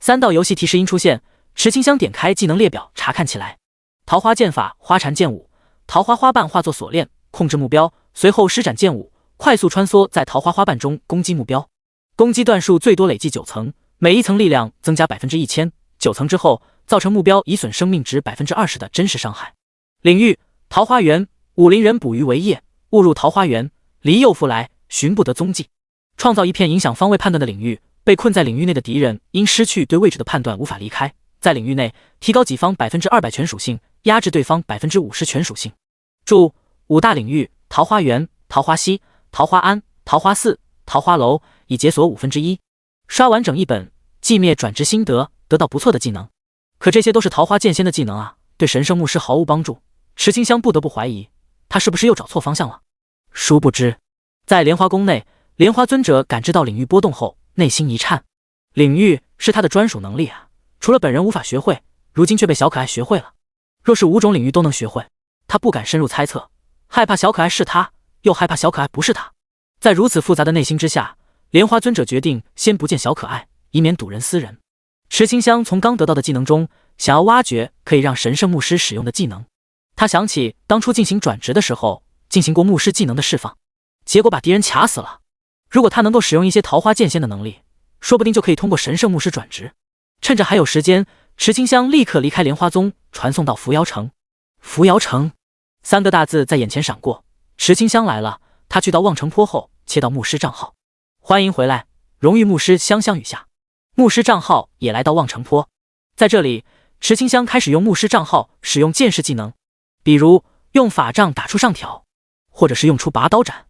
3道游戏提示音出现，池清香点开技能列表查看起来。桃花剑法花禅剑舞，桃花花瓣化作锁链，控制目标，随后施展剑舞，快速穿梭在桃花花瓣中攻击目标。攻击段数最多累计9层，每一层力量增加1000%， 9层之后造成目标已损生命值20%的真实伤害。领域桃花源，武林人捕鱼为业，误入桃花源，离幼复来，寻不得踪迹。创造一片影响方位判断的领域，被困在领域内的敌人因失去对位置的判断无法离开。在领域内提高己方200%全属性，压制对方50%全属性。注：5大领域：桃花源、桃花溪、桃花庵、桃花寺、桃花楼，已解锁1/5。刷完整一本，寂灭转职心得，得到不错的技能。可这些都是桃花剑仙的技能啊，对神圣牧师毫无帮助。池清香不得不怀疑，他是不是又找错方向了？殊不知，在莲花宫内，莲花尊者感知到领域波动后，内心一颤。领域是他的专属能力啊，除了本人无法学会，如今却被小可爱学会了。若是5种领域都能学会，他不敢深入猜测，害怕小可爱是他，又害怕小可爱不是他。在如此复杂的内心之下，莲花尊者决定先不见小可爱，以免睹人思人。池清香从刚得到的技能中，想要挖掘可以让神圣牧师使用的技能。他想起当初进行转职的时候，进行过牧师技能的释放，结果把敌人卡死了。如果他能够使用一些桃花剑仙的能力，说不定就可以通过神圣牧师转职。趁着还有时间，池清香立刻离开莲花宗，传送到扶摇城。扶摇城3个大字在眼前闪过，池清香来了。他去到望城坡后，切到牧师账号，欢迎回来，荣誉牧师香香雨下。牧师账号也来到望城坡，在这里，池清香开始用牧师账号使用剑士技能，比如用法杖打出上挑，或者是用出拔刀斩，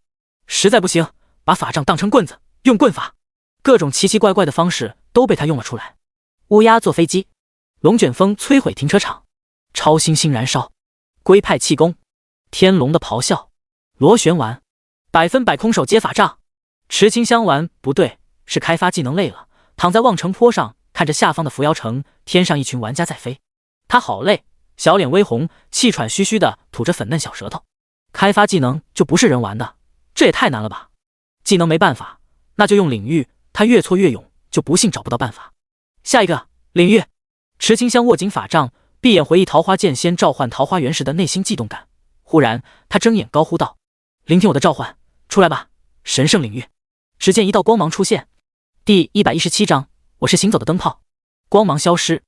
实在不行，把法杖当成棍子，用棍法，各种奇奇怪怪的方式都被他用了出来。乌鸦坐飞机，龙卷风摧毁停车场，超新星燃烧，龟派气功，天龙的咆哮，螺旋丸，100%空手接法杖，持清香丸不对，是开发技能累了，躺在望城坡上，看着下方的扶摇城，天上一群玩家在飞，他好累，小脸微红，气喘吁吁的吐着粉嫩小舌头。开发技能就不是人玩的，这也太难了吧？技能没办法，那就用领域，他越挫越勇，就不信找不到办法。下一个领域，池清香握紧法杖，闭眼回忆桃花剑仙召唤桃花源时的内心悸动感。忽然，他睁眼高呼道：“聆听我的召唤，出来吧，神圣领域！”只见一道光芒出现。第117章，我是行走的灯泡。光芒消失，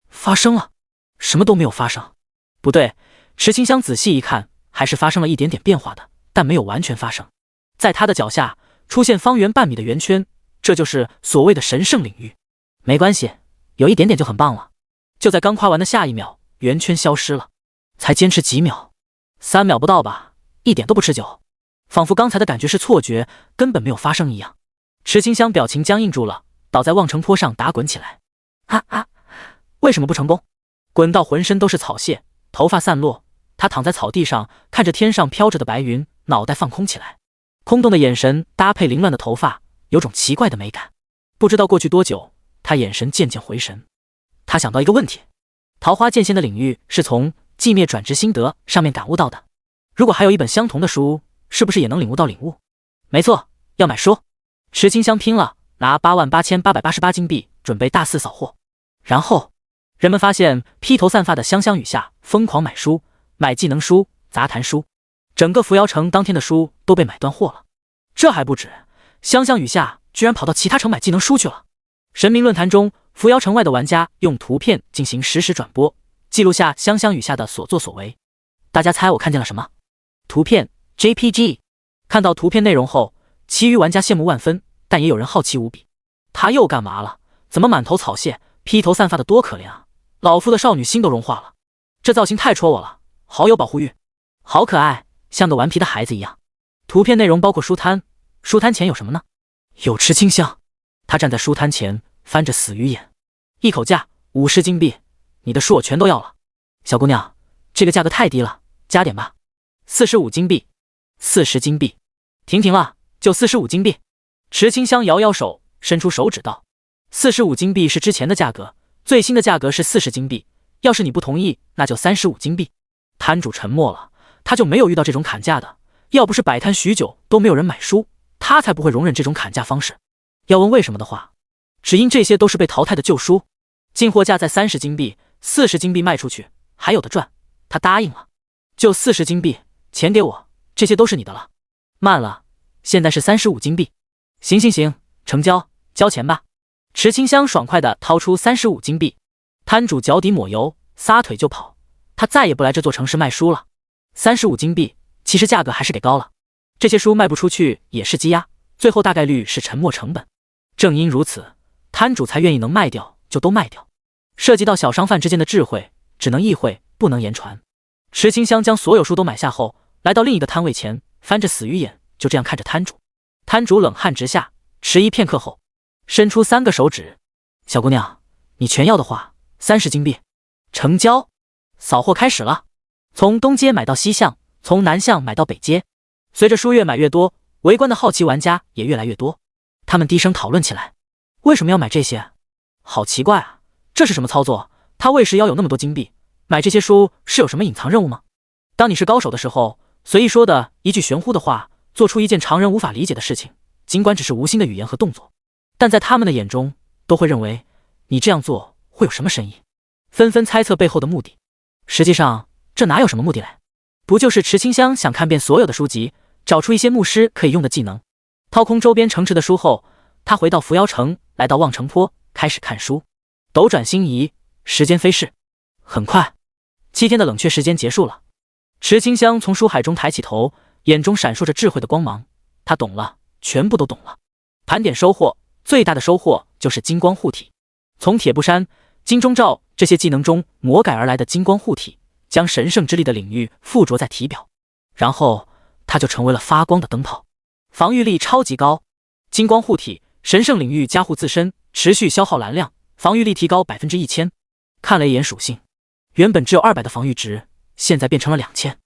发生了，什么都没有发生。不对，池清香仔细一看，还是发生了一点点变化的，但没有完全发生。在他的脚下出现方圆半米的圆圈，这就是所谓的神圣领域。没关系，有一点点就很棒了。就在刚夸完的下一秒，圆圈消失了。才坚持几秒，3秒不到吧，一点都不持久，仿佛刚才的感觉是错觉，根本没有发生一样。池清香表情僵硬住了，倒在望城坡上打滚起来。为什么不成功？滚到浑身都是草屑，头发散落，他躺在草地上，看着天上飘着的白云，脑袋放空起来，空洞的眼神搭配凌乱的头发，有种奇怪的美感。不知道过去多久，他眼神渐渐回神。他想到一个问题，桃花剑仙的领域是从寂灭转职心得上面感悟到的，如果还有一本相同的书，是不是也能领悟到领悟？没错，要买书。池清香拼了，拿88888金币准备大肆扫货。然后人们发现披头散发的香香雨下疯狂买书，买技能书、杂谈书，整个扶摇城当天的书都被买断货了。这还不止，香香雨下居然跑到其他城买技能书去了。神明论坛中，扶摇城外的玩家用图片进行实时转播，记录下香香雨下的所作所为。大家猜我看见了什么？图片 JPG。 看到图片内容后，其余玩家羡慕万分，但也有人好奇无比。他又干嘛了？怎么满头草屑，披头散发的，多可怜啊！老夫的少女心都融化了。这造型太戳我了，好有保护欲，好可爱，像个顽皮的孩子一样。图片内容包括书摊，书摊前有什么呢？有池清香。他站在书摊前，翻着死鱼眼，一口价50金币，你的书我全都要了。小姑娘，这个价格太低了，加点吧。45金币，40金币，停了，就45金币。池清香摇摇手，伸出手指道：“45金币是之前的价格，最新的价格是40金币。要是你不同意，那就35金币。”摊主沉默了，他就没有遇到这种砍价的。要不是摆摊许久都没有人买书，他才不会容忍这种砍价方式。要问为什么的话，只因这些都是被淘汰的旧书，进货价在30金币，40金币卖出去还有的赚。他答应了，就40金币，钱给我，这些都是你的了。慢了，现在是35金币。行，成交，交钱吧。池清香爽快地掏出35金币，摊主脚底抹油，撒腿就跑。他再也不来这座城市卖书了。35金币，其实价格还是给高了。这些书卖不出去也是积压，最后大概率是沉没成本。正因如此，摊主才愿意能卖掉就都卖掉。涉及到小商贩之间的智慧，只能意会，不能言传。池清香将所有书都买下后，来到另一个摊位前，翻着死鱼眼，就这样看着摊主。摊主冷汗直下，迟疑片刻后，伸出3个手指：“小姑娘，你全要的话，30金币，成交。”扫货开始了，从东街买到西巷，从南巷买到北街。随着书越买越多，围观的好奇玩家也越来越多。他们低声讨论起来，为什么要买这些？好奇怪啊，这是什么操作？他为时要有那么多金币，买这些书是有什么隐藏任务吗？当你是高手的时候，随意说的一句玄乎的话，做出一件常人无法理解的事情，尽管只是无心的语言和动作，但在他们的眼中都会认为你这样做会有什么深意，纷纷猜测背后的目的。实际上这哪有什么目的来，不就是池清香想看遍所有的书籍，找出一些牧师可以用的技能。掏空周边城池的书后，他回到扶摇城，来到望城坡，开始看书。斗转星移，时间飞逝，很快7天的冷却时间结束了。池清香从书海中抬起头，眼中闪烁着智慧的光芒。他懂了，全部都懂了。盘点收获，最大的收获就是金光护体。从铁布衫、金钟罩这些技能中魔改而来的金光护体，将神圣之力的领域附着在体表。然后他就成为了发光的灯泡，防御力超级高，金光护体，神圣领域加护自身，持续消耗蓝量，防御力提高1000%。看了一眼属性，原本只有200的防御值，现在变成了2000，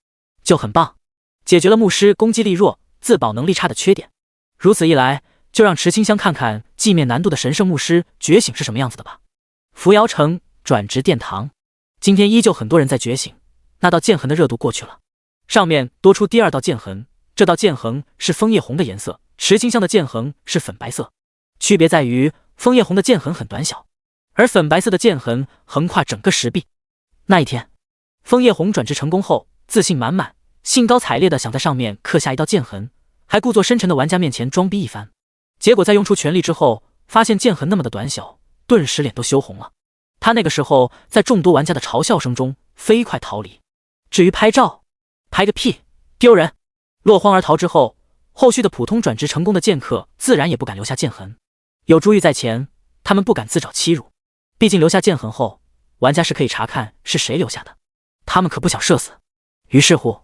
就很棒，解决了牧师攻击力弱、自保能力差的缺点。如此一来，就让池清香看看寂灭难度的神圣牧师觉醒是什么样子的吧。扶摇城转职殿堂，今天依旧很多人在觉醒，那道剑痕的热度过去了，上面多出第2道剑痕，这道剑痕是枫叶红的颜色，池清香的剑痕是粉白色，区别在于枫叶红的剑痕很短小，而粉白色的剑痕横跨整个石壁。那一天，枫叶红转职成功后，自信满满，兴高采烈的想在上面刻下一道剑痕，还故作深沉的玩家面前装逼一番。结果在用出全力之后，发现剑痕那么的短小，顿时脸都羞红了。他那个时候在众多玩家的嘲笑声中飞快逃离。至于拍照，拍个屁，丢人！落荒而逃之后，后续的普通转职成功的剑客自然也不敢留下剑痕。有珠玉在前，他们不敢自找欺辱，毕竟留下剑痕后，玩家是可以查看是谁留下的，他们可不想社死。于是乎，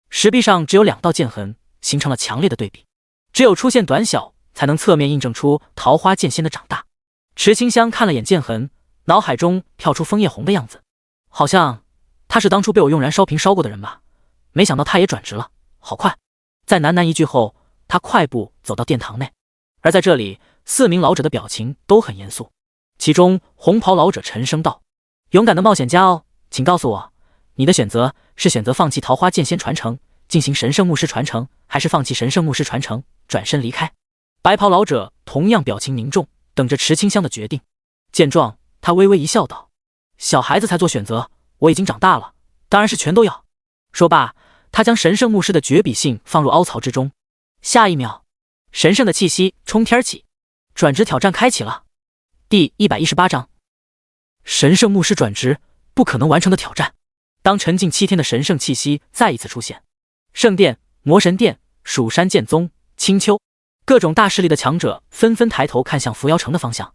石壁上只有2道剑痕，形成了强烈的对比，只有出现短小，才能侧面印证出桃花剑仙的长大。池清香看了眼剑痕，脑海中跳出枫叶红的样子，好像他是当初被我用燃烧瓶烧过的人吧，没想到他也转职了，好快。在喃喃一句后，他快步走到殿堂内。而在这里，4名老者的表情都很严肃，其中红袍老者沉声道：勇敢的冒险家哦，请告诉我，你的选择是选择放弃桃花剑仙传承，进行神圣牧师传承，还是放弃神圣牧师传承，转身离开？白袍老者同样表情凝重，等着池清香的决定。见状，他微微一笑道：小孩子才做选择，我已经长大了，当然是全都要。说罢，他将神圣牧师的绝笔信放入凹槽之中。下一秒，神圣的气息冲天起，转职挑战开启了。第118章，神圣牧师转职不可能完成的挑战。当沉浸7天的神圣气息再一次出现，圣殿、魔神殿、蜀山剑宗、青丘各种大势力的强者纷纷抬头看向扶摇城的方向。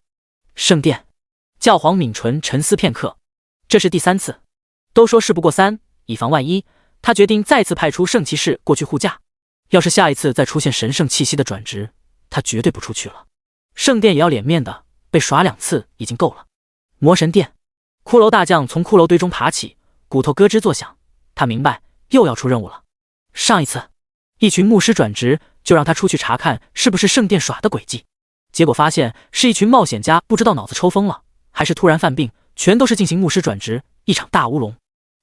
圣殿，教皇抿唇沉思片刻，这是第3次，都说事不过3，以防万一，他决定再次派出圣骑士过去护驾。要是下一次再出现神圣气息的转职，他绝对不出去了。圣殿也要脸面的，被耍2次已经够了。魔神殿，骷髅大将从骷髅堆中爬起，骨头咯吱作响，他明白又要出任务了。上一次一群牧师转职，就让他出去查看是不是圣殿耍的诡计，结果发现是一群冒险家不知道脑子抽风了，还是突然犯病，全都是进行牧师转职，一场大乌龙。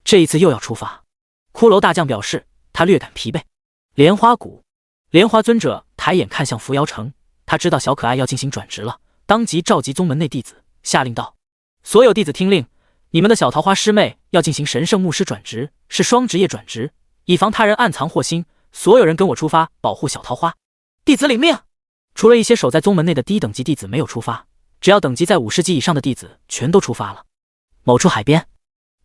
这一次又要出发。骷髅大将表示他略感疲惫。莲花谷，莲花尊者抬眼看向扶摇城，他知道小可爱要进行转职了，当即召集宗门内弟子，下令道：所有弟子听令，你们的小桃花师妹要进行神圣牧师转职，是双职业转职，以防他人暗藏祸心，所有人跟我出发，保护小桃花。弟子领命。除了一些守在宗门内的低等级弟子没有出发，只要等级在50级以上的弟子全都出发了。某处海边，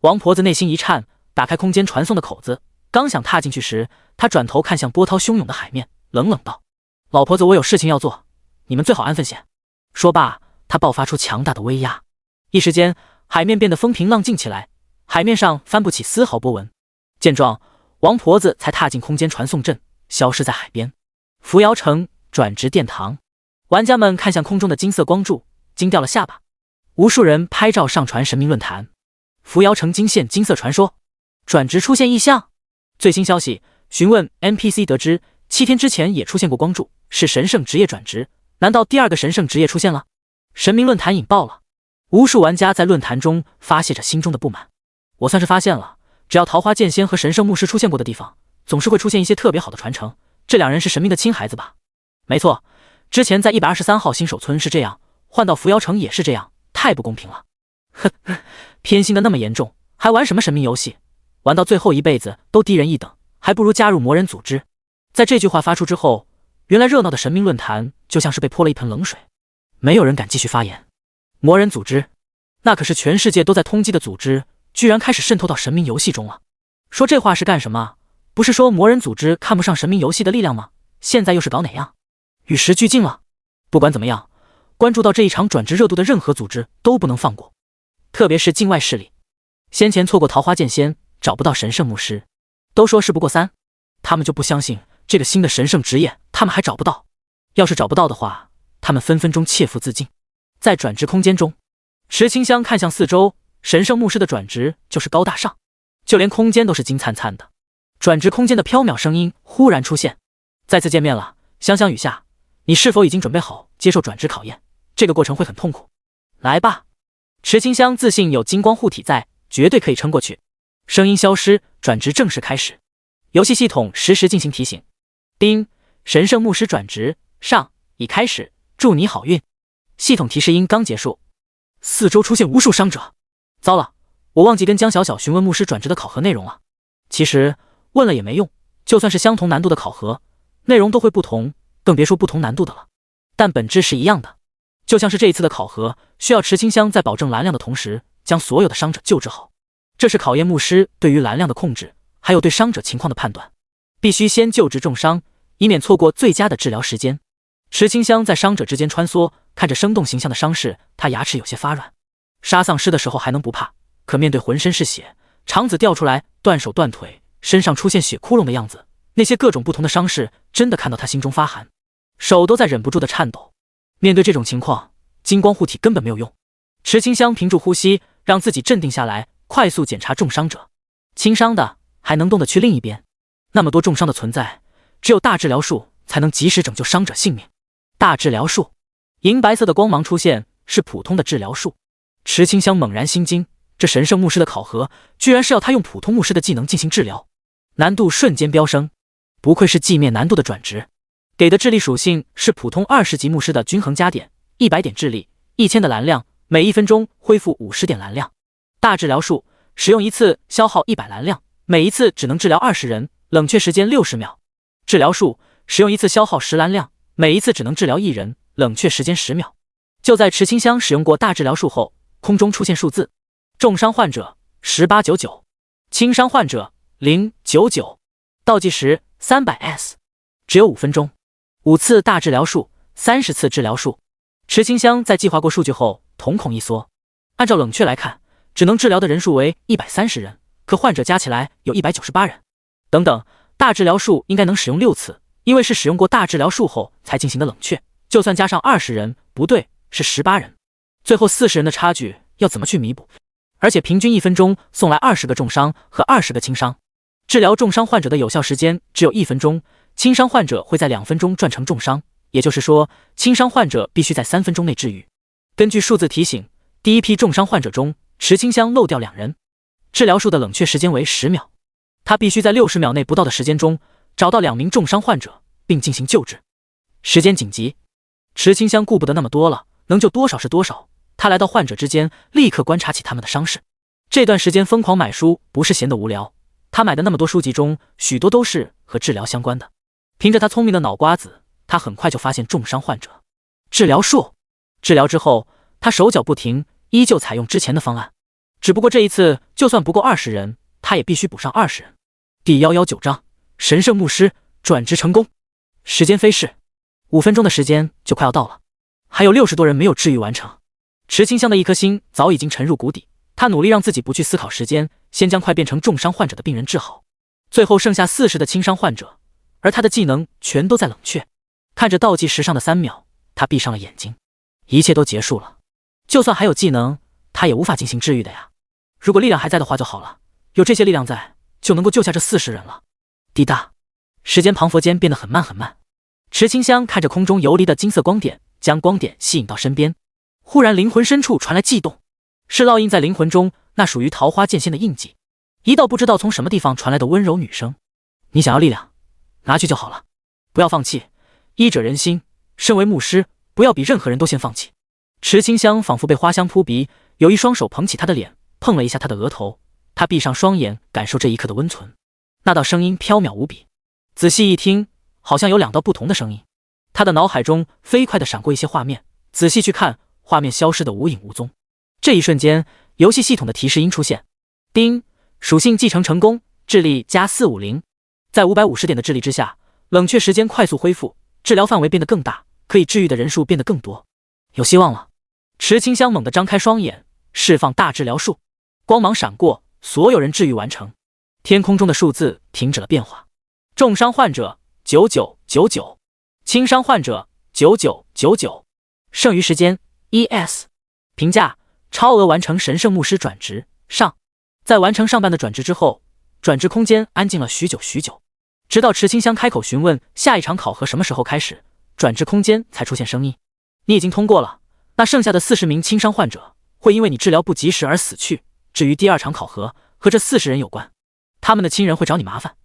王婆子内心一颤，打开空间传送的口子，刚想踏进去时，他转头看向波涛汹涌的海面，冷冷道：老婆子，我有事情要做，你们最好安分些。说罢，他爆发出强大的威压，一时间海面变得风平浪静起来，海面上翻不起丝毫波纹。见状，王婆子才踏进空间传送阵，消失在海边。扶摇城转职殿堂，玩家们看向空中的金色光柱，惊掉了下巴。无数人拍照上传神明论坛。扶摇城惊现金色传说，转职出现异象。最新消息，询问 NPC 得知7天之前也出现过光柱，是神圣职业转职，难道第2个神圣职业出现了？神明论坛引爆了，无数玩家在论坛中发泄着心中的不满。我算是发现了，只要桃花剑仙和神圣牧师出现过的地方，总是会出现一些特别好的传承，这2人是神明的亲孩子吧？没错，之前在123号新手村是这样，换到扶摇城也是这样，太不公平了。呵呵，偏心的那么严重，还玩什么神明游戏？玩到最后一辈子都低人一等，还不如加入魔人组织。在这句话发出之后，原来热闹的神明论坛就像是被泼了一盆冷水，没有人敢继续发言。魔人组织，那可是全世界都在通缉的组织，居然开始渗透到神明游戏中了。说这话是干什么？不是说魔人组织看不上神明游戏的力量吗？现在又是搞哪样？与时俱进了。不管怎么样，关注到这一场转职热度的任何组织都不能放过，特别是境外势力。先前错过桃花剑仙，找不到神圣牧师，都说事不过3，他们就不相信这个新的神圣职业他们还找不到，要是找不到的话，他们分分钟切腹自尽。在转职空间中，池清香看向四周，神圣牧师的转职就是高大上，就连空间都是金灿灿的。转职空间的飘渺声音忽然出现：再次见面了，香香雨夏，你是否已经准备好接受转职考验？这个过程会很痛苦。来吧。池清香自信有金光护体在，绝对可以撑过去。声音消失，转职正式开始。游戏系统实时进行提醒：叮，神圣牧师转职上已开始，祝你好运。系统提示音刚结束，四周出现无数伤者。糟了，我忘记跟江小小询问牧师转职的考核内容了。其实问了也没用，就算是相同难度的考核，内容都会不同，更别说不同难度的了。但本质是一样的，就像是这一次的考核，需要池清香在保证蓝量的同时，将所有的伤者救治好。这是考验牧师对于蓝量的控制，还有对伤者情况的判断。必须先救治重伤，以免错过最佳的治疗时间。池清香在伤者之间穿梭，看着生动形象的伤势，他牙齿有些发软。杀丧尸的时候还能不怕，可面对浑身是血，肠子掉出来，断手断腿，身上出现血窟窿的样子，那些各种不同的伤势，真的看到他心中发寒，手都在忍不住的颤抖。面对这种情况，金光护体根本没有用。池清香屏住呼吸，让自己镇定下来，快速检查重伤者。轻伤的还能动得去另一边，那么多重伤的存在，只有大治疗术才能及时拯救伤者性命。大治疗术，银白色的光芒出现，是普通的治疗术。池清香猛然心惊，这神圣牧师的考核居然是要他用普通牧师的技能进行治疗，难度瞬间飙升。不愧是寂灭难度的转职，给的智力属性是普通20级牧师的均衡加点，100点智力，1000的蓝量，每1分钟恢复50点蓝量。大治疗术使用一次消耗100蓝量，每一次只能治疗20人，冷却时间60秒。治疗术使用一次消耗10蓝量，每一次只能治疗1人，冷却时间10秒。就在池清香使用过大治疗术后，空中出现数字：重伤患者1899，轻伤患者099，倒计时300S，只有5分钟。5次大治疗术，30次治疗术。池清香在计划过数据后，瞳孔一缩。按照冷却来看，只能治疗的人数为130人，可患者加起来有198人。等等，大治疗术应该能使用6次，因为是使用过大治疗术后才进行的冷却，就算加上20人，不对，是18人。最后40人的差距要怎么去弥补？而且平均1分钟送来20个重伤和20个轻伤。治疗重伤患者的有效时间只有1分钟，轻伤患者会在2分钟转成重伤，也就是说，轻伤患者必须在3分钟内治愈。根据数字提醒，第一批重伤患者中，池清香漏掉2人。治疗术的冷却时间为10秒，他必须在60秒内不到的时间中找到2名重伤患者，并进行救治。时间紧急，池清香顾不得那么多了，能救多少是多少。他来到患者之间，立刻观察起他们的伤势。这段时间疯狂买书，不是闲得无聊。他买的那么多书籍中，许多都是和治疗相关的。凭着他聪明的脑瓜子，他很快就发现重伤患者。治疗术，治疗之后，他手脚不停，依旧采用之前的方案。只不过这一次，就算不够20人，他也必须补上20人。第119章，神圣牧师转职成功。时间飞逝，5分钟的时间就快要到了，还有60多人没有治愈完成。池清香的一颗心早已经沉入谷底，他努力让自己不去思考时间，先将快变成重伤患者的病人治好。最后剩下40的轻伤患者，而他的技能全都在冷却。看着倒计时上的3秒，他闭上了眼睛。一切都结束了，就算还有技能，他也无法进行治愈的呀。如果力量还在的话就好了，有这些力量在，就能够救下这40人了。滴答，时间旁佛间变得很慢很慢。池清香看着空中游离的金色光点，将光点吸引到身边。忽然灵魂深处传来悸动，是烙印在灵魂中那属于桃花剑仙的印记。一道不知道从什么地方传来的温柔女声：你想要力量，拿去就好了，不要放弃。医者仁心，身为牧师，不要比任何人都先放弃。池清香仿佛被花香扑鼻，有一双手捧起他的脸，碰了一下他的额头。他闭上双眼，感受这一刻的温存。那道声音飘渺无比，仔细一听，好像有2道不同的声音。他的脑海中飞快地闪过一些画面，仔细去看，画面消失得无影无踪。这一瞬间，游戏系统的提示音出现：叮，属性继承成功，智力加450。在550点的智力之下，冷却时间快速恢复，治疗范围变得更大，可以治愈的人数变得更多。有希望了。池清香猛地张开双眼，释放大治疗术，光芒闪过，所有人治愈完成。天空中的数字停止了变化。重伤患者9999，轻伤患者9999。剩余时间 ES。评价：超额完成神圣牧师转职。上，在完成上半的转职之后，转职空间安静了许久许久，直到池清香开口询问下一场考核什么时候开始，转职空间才出现声音：你已经通过了，那剩下的40名轻伤患者会因为你治疗不及时而死去。至于第2场考核，和这40人有关，他们的亲人会找你麻烦，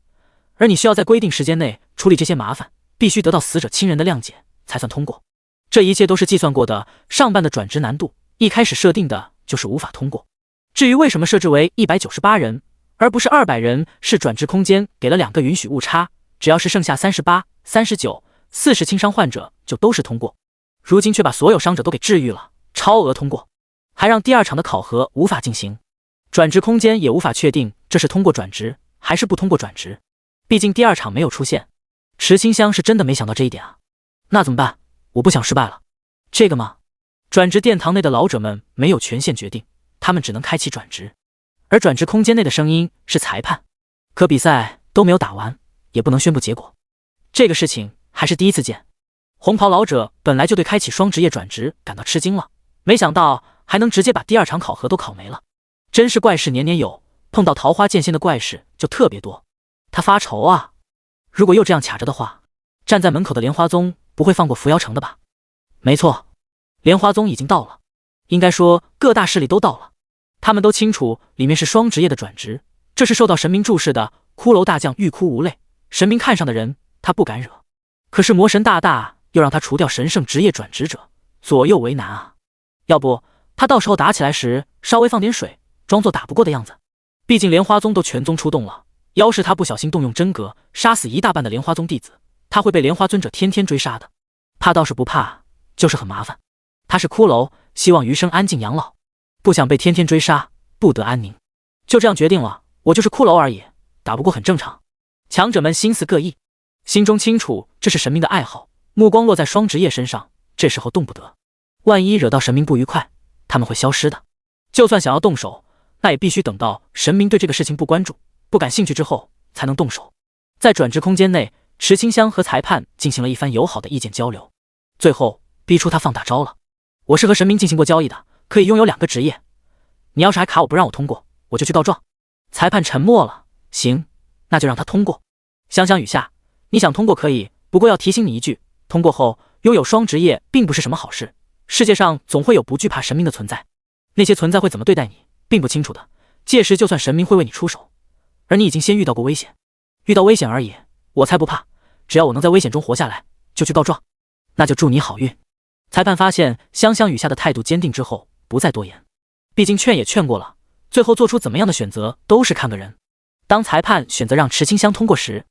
而你需要在规定时间内处理这些麻烦，必须得到死者亲人的谅解才算通过。这一切都是计算过的，上半的转职难度一开始设定的就是无法通过。至于为什么设置为198人而不是200人，是转职空间给了2个允许误差，只要是剩下38、39、40轻伤患者就都是通过。如今却把所有伤者都给治愈了，超额通过，还让第2场的考核无法进行。转职空间也无法确定这是通过转职还是不通过转职，毕竟第2场没有出现。池清香是真的没想到这一点啊。那怎么办？我不想失败了。这个吗？转职殿堂内的老者们没有权限决定，他们只能开启转职。而转职空间内的声音是裁判，可比赛都没有打完，也不能宣布结果。这个事情还是第一次见。红袍老者本来就对开启双职业转职感到吃惊了，没想到还能直接把第2场考核都考没了。真是怪事年年有，碰到桃花剑仙的怪事就特别多。他发愁啊，如果又这样卡着的话，站在门口的莲花宗不会放过扶摇城的吧？没错，莲花宗已经到了，应该说各大势力都到了。他们都清楚里面是双职业的转职，这是受到神明注视的。骷髅大将欲哭无泪，神明看上的人他不敢惹，可是魔神大大又让他除掉神圣职业转职者，左右为难啊。要不他到时候打起来时稍微放点水，装作打不过的样子。毕竟莲花宗都全宗出动了，要是他不小心动用真格杀死一大半的莲花宗弟子，他会被莲花尊者天天追杀的。怕倒是不怕，就是很麻烦。他是骷髅，希望余生安静养老，不想被天天追杀，不得安宁。就这样决定了，我就是骷髅而已，打不过很正常。强者们心思各异，心中清楚这是神明的爱好，目光落在双职业身上，这时候动不得。万一惹到神明不愉快，他们会消失的。就算想要动手，那也必须等到神明对这个事情不关注、不感兴趣之后才能动手。在转职空间内，池清香和裁判进行了一番友好的意见交流，最后逼出他放大招了。我是和神明进行过交易的，可以拥有2个职业，你要是还卡我不让我通过，我就去告状。裁判沉默了，行，那就让他通过。香香雨下，你想通过可以，不过要提醒你一句，通过后拥有双职业并不是什么好事，世界上总会有不惧怕神明的存在，那些存在会怎么对待你并不清楚的，届时就算神明会为你出手，而你已经先遇到过危险，遇到危险而已，我才不怕，只要我能在危险中活下来就去告状。那就祝你好运。裁判发现香香雨下的态度坚定之后不再多言，毕竟劝也劝过了，最后做出怎么样的选择都是看个人。当裁判选择让池清香通过时，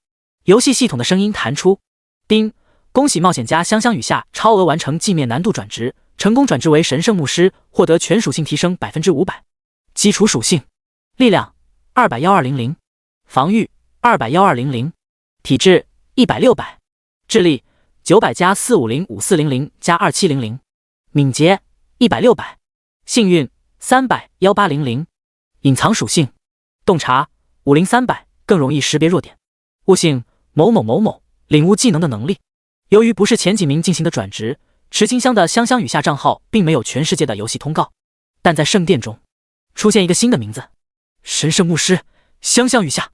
游戏系统的声音弹出：叮，恭喜冒险家香香雨下超额完成寂灭难度转职，成功转职为神圣牧师，获得全属性提升 500%。 基础属性：力量2001200，防御2001200，体质100-600，智力900加4505400加2700，敏捷100-600，幸运300-1800。隐藏属性：洞察50300，更容易识别弱点。悟性某某某某，领悟技能的能力。由于不是前几名进行的转职，池清香的香香雨下账号并没有全世界的游戏通告，但在圣殿中出现一个新的名字：神圣牧师香香雨下。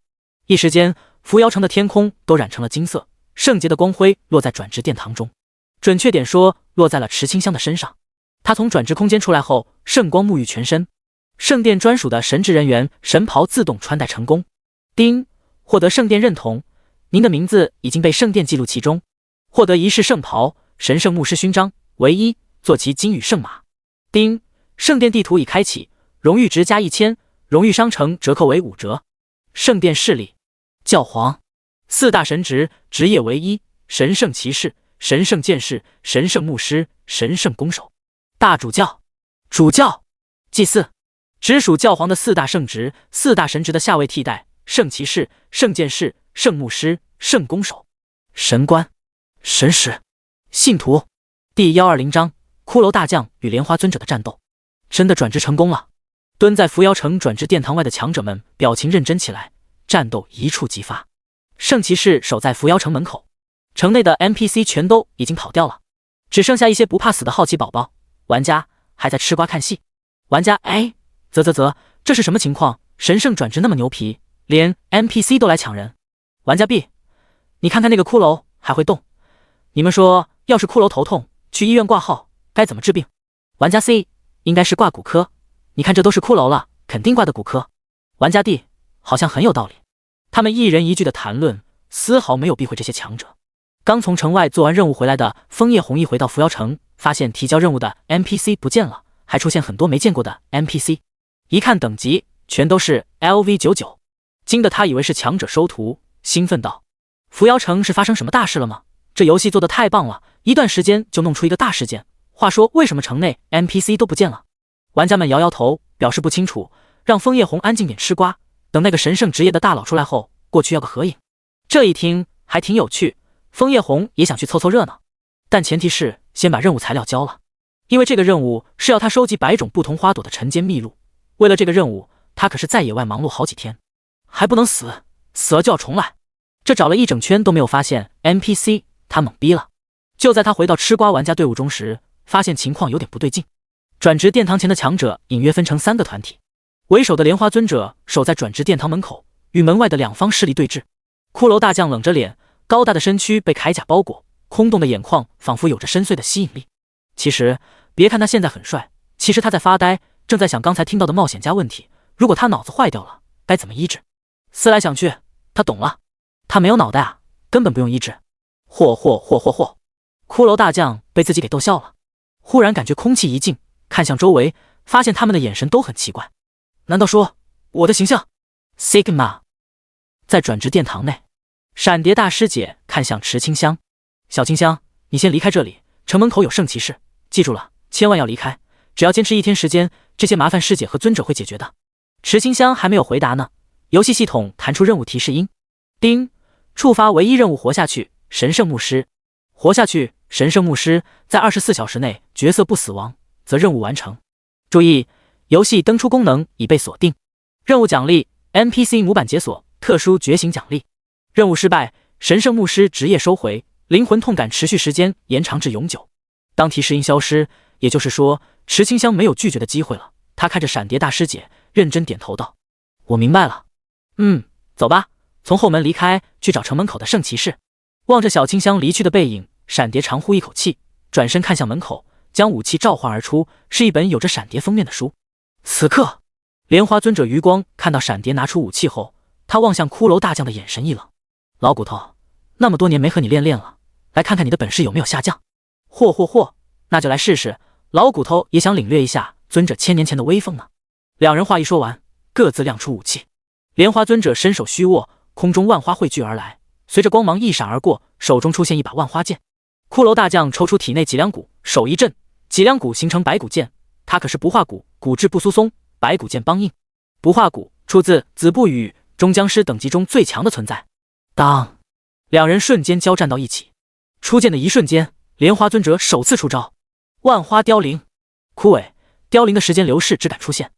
一时间，扶摇城的天空都染成了金色，圣洁的光辉落在转职殿堂中，准确点说，落在了池清香的身上。他从转职空间出来后，圣光沐浴全身，圣殿专属的神职人员神袍自动穿戴成功。丁，获得圣殿认同，您的名字已经被圣殿记录其中。获得仪式圣袍、神圣牧师勋章，唯一，坐骑金羽圣马。丁，圣殿地图已开启，荣誉值加1000，荣誉商城折扣为5折。圣殿势力：教皇。4大神职，职业唯一：神圣骑士、神圣剑士、神圣牧师、神圣弓手。大主教、主教、祭祀，直属教皇的4大圣职，4大神职的下位替代：圣骑士、圣剑士、圣牧师、圣弓手。神官、神使、信徒。第120章：骷髅大将与莲花尊者的战斗。真的转职成功了！蹲在扶摇城转职殿堂外的强者们表情认真起来，战斗一触即发。圣骑士守在扶摇城门口，城内的 NPC 全都已经跑掉了，只剩下一些不怕死的好奇宝宝。玩家还在吃瓜看戏。玩家 A 啧，这是什么情况？神圣转职那么牛皮，连 NPC 都来抢人。玩家 B， 你看看那个骷髅还会动，你们说要是骷髅头痛去医院挂号该怎么治病？玩家 C， 应该是挂骨科，你看这都是骷髅了，肯定挂的骨科。玩家 D， 好像很有道理。他们一人一句的谈论，丝毫没有避讳这些强者。刚从城外做完任务回来的枫叶红一回到扶摇城，发现提交任务的 NPC 不见了，还出现很多没见过的 NPC， 一看等级全都是 LV99， 惊得他以为是强者收徒，兴奋道：扶摇城是发生什么大事了吗？这游戏做得太棒了，一段时间就弄出一个大事件。话说为什么城内 NPC 都不见了？玩家们摇摇头，表示不清楚，让枫叶红安静点吃瓜，等那个神圣职业的大佬出来后，过去要个合影。这一听还挺有趣，枫叶红也想去凑凑热闹，但前提是先把任务材料交了，因为这个任务是要他收集100种不同花朵的晨间秘录。为了这个任务，他可是在野外忙碌好几天，还不能死，死了就要重来。这找了一整圈都没有发现 NPC， 他懵逼了。就在他回到吃瓜玩家队伍中时，发现情况有点不对劲。转职殿堂前的强者隐约分成3个团体，为首的莲花尊者守在转职殿堂门口，与门外的两方势力对峙。骷髅大将冷着脸，高大的身躯被铠甲包裹，空洞的眼眶仿佛有着深邃的吸引力。其实别看他现在很帅，其实他在发呆，正在想刚才听到的冒险家问题，如果他脑子坏掉了该怎么医治。思来想去，他懂了，他没有脑袋啊，根本不用医治。嚯，骷髅大将被自己给逗笑了，忽然感觉空气一静，看向周围，发现他们的眼神都很奇怪。难道说我的形象 Sigma？ 在转职殿堂内，闪蝶大师姐看向池清香，小清香，你先离开这里，城门口有圣骑士，记住了，千万要离开，只要坚持1天时间，这些麻烦师姐和尊者会解决的。池清香还没有回答呢，游戏系统弹出任务提示音，叮，触发唯一任务活下去，神圣牧师。活下去，神圣牧师，在24小时内角色不死亡，则任务完成。注意，游戏登出功能已被锁定。任务奖励 NPC 模板解锁，特殊觉醒奖励。任务失败，神圣牧师职业收回，灵魂痛感持续时间延长至永久。当提示音消失，也就是说池清香没有拒绝的机会了。他看着闪蝶大师姐，认真点头道：我明白了。走吧，从后门离开，去找城门口的圣骑士。望着小清香离去的背影，闪蝶长呼一口气，转身看向门口，将武器召唤而出，是一本有着闪蝶封面的书。此刻莲花尊者余光看到闪蝶拿出武器后，他望向骷髅大将的眼神一冷。老骨头，那么多年没和你练了，来看看你的本事有没有下降。嚯，那就来试试，老骨头也想领略一下尊者1000年前的威风呢。两人话一说完，各自亮出武器。莲花尊者伸手虚握，空中万花汇聚而来，随着光芒一闪而过，手中出现一把万花剑。骷髅大将抽出体内脊梁骨，手一震，脊梁骨形成白骨剑。他可是不化骨，骨质不疏松，白骨剑梆硬。不化骨出自子不语中僵尸等级中最强的存在。当两人瞬间交战到一起，出剑的一瞬间，莲花尊者首次出招，万花凋零。枯萎凋零的时间流逝之感出现，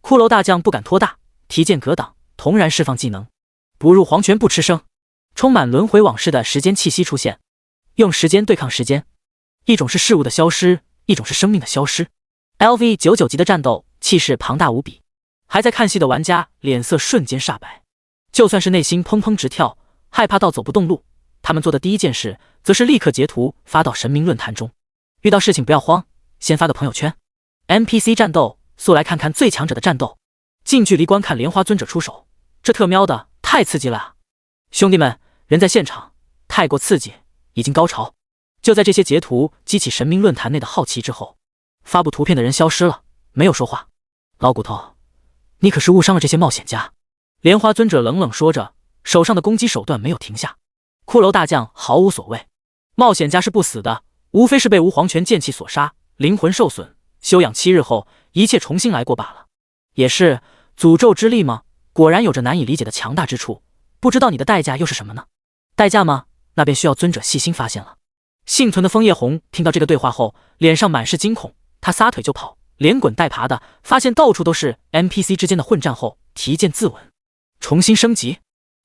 骷髅大将不敢拖大，提剑格挡，同然释放技能，不入黄泉不吃生。充满轮回往事的时间气息出现，用时间对抗时间，一种是事物的消失，一种是生命的消失。LV99级的战斗气势庞大无比，还在看戏的玩家脸色瞬间煞白，就算是内心砰砰直跳，害怕到走不动路，他们做的第一件事则是立刻截图发到神明论坛中。遇到事情不要慌，先发个朋友圈。NPC 战斗，速来看看最强者的战斗。近距离观看莲花尊者出手，这特喵的太刺激了啊！兄弟们，人在现场，太过刺激，已经高潮。就在这些截图激起神明论坛内的好奇之后，发布图片的人消失了，没有说话。老骨头，你可是误伤了这些冒险家。莲花尊者冷冷说着，手上的攻击手段没有停下。骷髅大将毫无所谓，冒险家是不死的，无非是被无黄泉剑气所杀，灵魂受损，休养7日后，一切重新来过罢了。也是诅咒之力吗？果然有着难以理解的强大之处，不知道你的代价又是什么呢？代价吗？那便需要尊者细心发现了。幸存的枫叶红听到这个对话后，脸上满是惊恐，他撒腿就跑，连滚带爬的，发现到处都是 NPC 之间的混战后，提剑自刎，重新升级，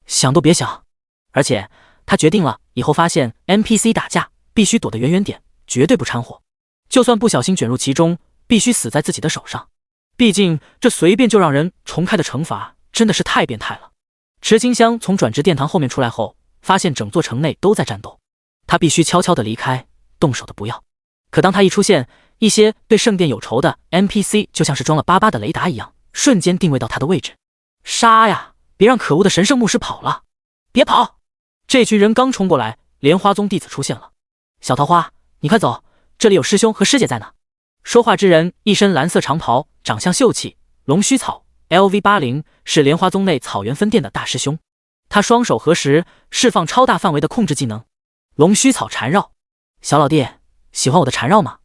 想都别想。而且他决定了，以后发现 NPC 打架必须躲得远远点，绝对不掺和，就算不小心卷入其中，必须死在自己的手上。毕竟这随便就让人重开的惩罚真的是太变态了。池清香从转职殿堂后面出来后，发现整座城内都在战斗，他必须悄悄地离开，动手的不要。可当他一出现，一些对圣殿有仇的 NPC 就像是装了88的雷达一样，瞬间定位到他的位置。杀呀！别让可恶的神圣牧师跑了！别跑！这群人刚冲过来，莲花宗弟子出现了。小桃花，你快走，这里有师兄和师姐在呢。说话之人一身蓝色长袍，长相秀气，龙须草 LV80 是莲花宗内草原分店的大师兄。他双手合十，释放超大范围的控制技能，龙须草缠绕。小老弟，喜欢我的缠绕吗？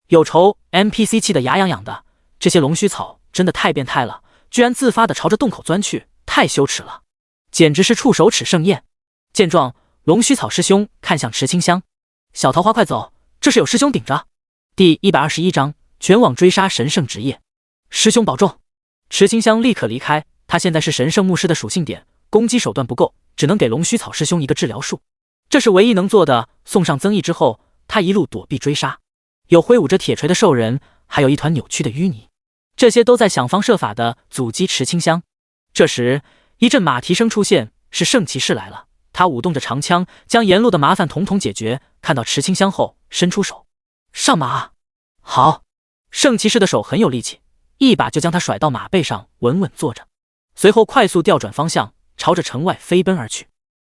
有仇 NPC 气得牙痒痒的，这些龙须草真的太变态了，居然自发的朝着洞口钻去，太羞耻了，简直是触手齿盛宴。见状，龙须草师兄看向池清香，小桃花快走，这是有师兄顶着。第121章全网追杀神圣职业，师兄保重。池清香立刻离开，他现在是神圣牧师的属性点，攻击手段不够，只能给龙须草师兄一个治疗术，这是唯一能做的。送上增益之后，他一路躲避追杀，有挥舞着铁锤的兽人，还有一团扭曲的淤泥，这些都在想方设法的阻击池清香。这时一阵马蹄声出现，是圣骑士来了，他舞动着长枪，将沿路的麻烦统统解决。看到池清香后，伸出手上马。好，圣骑士的手很有力气，一把就将他甩到马背上，稳稳坐着，随后快速调转方向，朝着城外飞奔而去。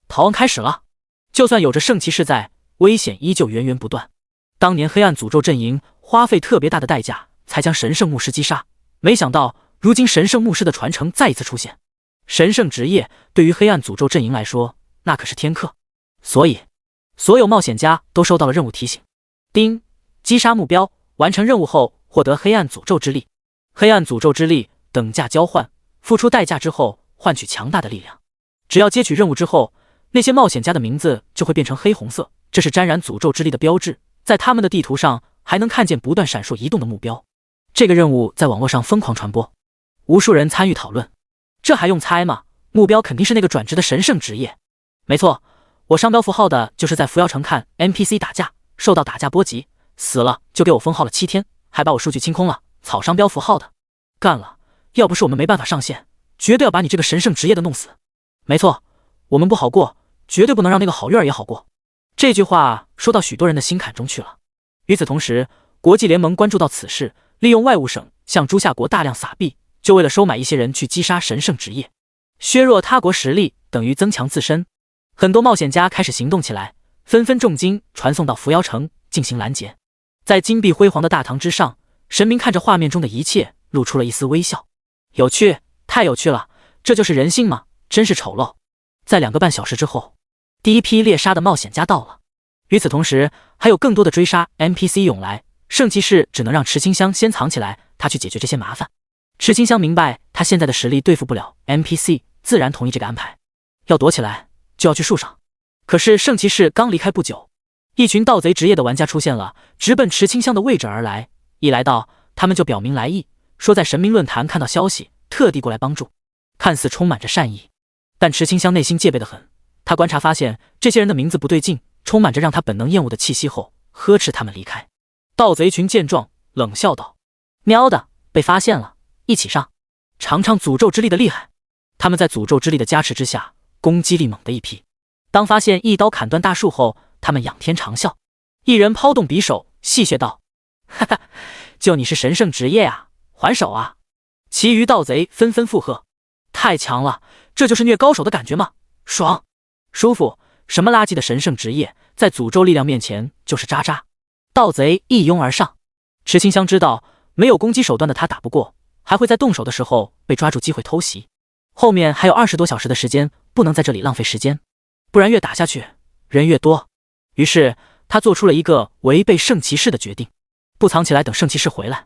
逃亡开始了，就算有着圣骑士在，危险依旧源源不断。当年黑暗诅咒阵营花费特别大的代价才将神圣牧师击杀，没想到如今神圣牧师的传承再一次出现。神圣职业对于黑暗诅咒阵营来说，那可是天课，所以所有冒险家都收到了任务提醒。丁，击杀目标，完成任务后获得黑暗诅咒之力。黑暗诅咒之力等价交换，付出代价之后换取强大的力量。只要接取任务之后，那些冒险家的名字就会变成黑红色，这是沾染诅咒之力的标志。在他们的地图上还能看见不断闪烁移动的目标。这个任务在网络上疯狂传播，无数人参与讨论。这还用猜吗？目标肯定是那个转职的神圣职业。没错，我商标符号的就是在扶摇城看 NPC 打架，受到打架波及，死了就给我封号了7天，还把我数据清空了。草商标符号的，干了！要不是我们没办法上线，绝对要把你这个神圣职业的弄死。没错，我们不好过，绝对不能让那个好运儿也好过。这句话说到许多人的心坎中去了。与此同时，国际联盟关注到此事，利用外务省向诸夏国大量撒币，就为了收买一些人去击杀神圣职业，削弱他国实力等于增强自身。很多冒险家开始行动起来，纷纷重金传送到扶摇城进行拦截。在金碧辉煌的大堂之上，神明看着画面中的一切，露出了一丝微笑。有趣，太有趣了，这就是人性吗？真是丑陋。在2个半小时之后，第一批猎杀的冒险家到了。与此同时，还有更多的追杀 NPC 涌来，圣骑士只能让池清香先藏起来，他去解决这些麻烦。池清香明白他现在的实力对付不了 NPC， 自然同意这个安排。要躲起来，就要去树上。可是圣骑士刚离开不久，一群盗贼职业的玩家出现了，直奔池清香的位置而来。一来到，他们就表明来意，说在神明论坛看到消息，特地过来帮助，看似充满着善意。但池清香内心戒备得很，他观察发现这些人的名字不对劲，充满着让他本能厌恶的气息后，呵斥他们离开。盗贼群见状，冷笑道：“喵的，被发现了，一起上，尝尝诅咒之力的厉害。”他们在诅咒之力的加持之下，攻击力猛的一批。当发现一刀砍断大树后，他们仰天长啸。一人抛动匕首，戏谑道：“哈哈，就你是神圣职业啊，还手啊！”其余盗贼纷纷附和：“太强了，这就是虐高手的感觉吗？爽，舒服！什么垃圾的神圣职业，在诅咒力量面前就是渣渣。”盗贼一拥而上。池清香知道，没有攻击手段的他打不过，还会在动手的时候被抓住机会偷袭。后面还有20多小时的时间，不能在这里浪费时间，不然越打下去人越多。于是他做出了一个违背圣骑士的决定，不藏起来等圣骑士回来，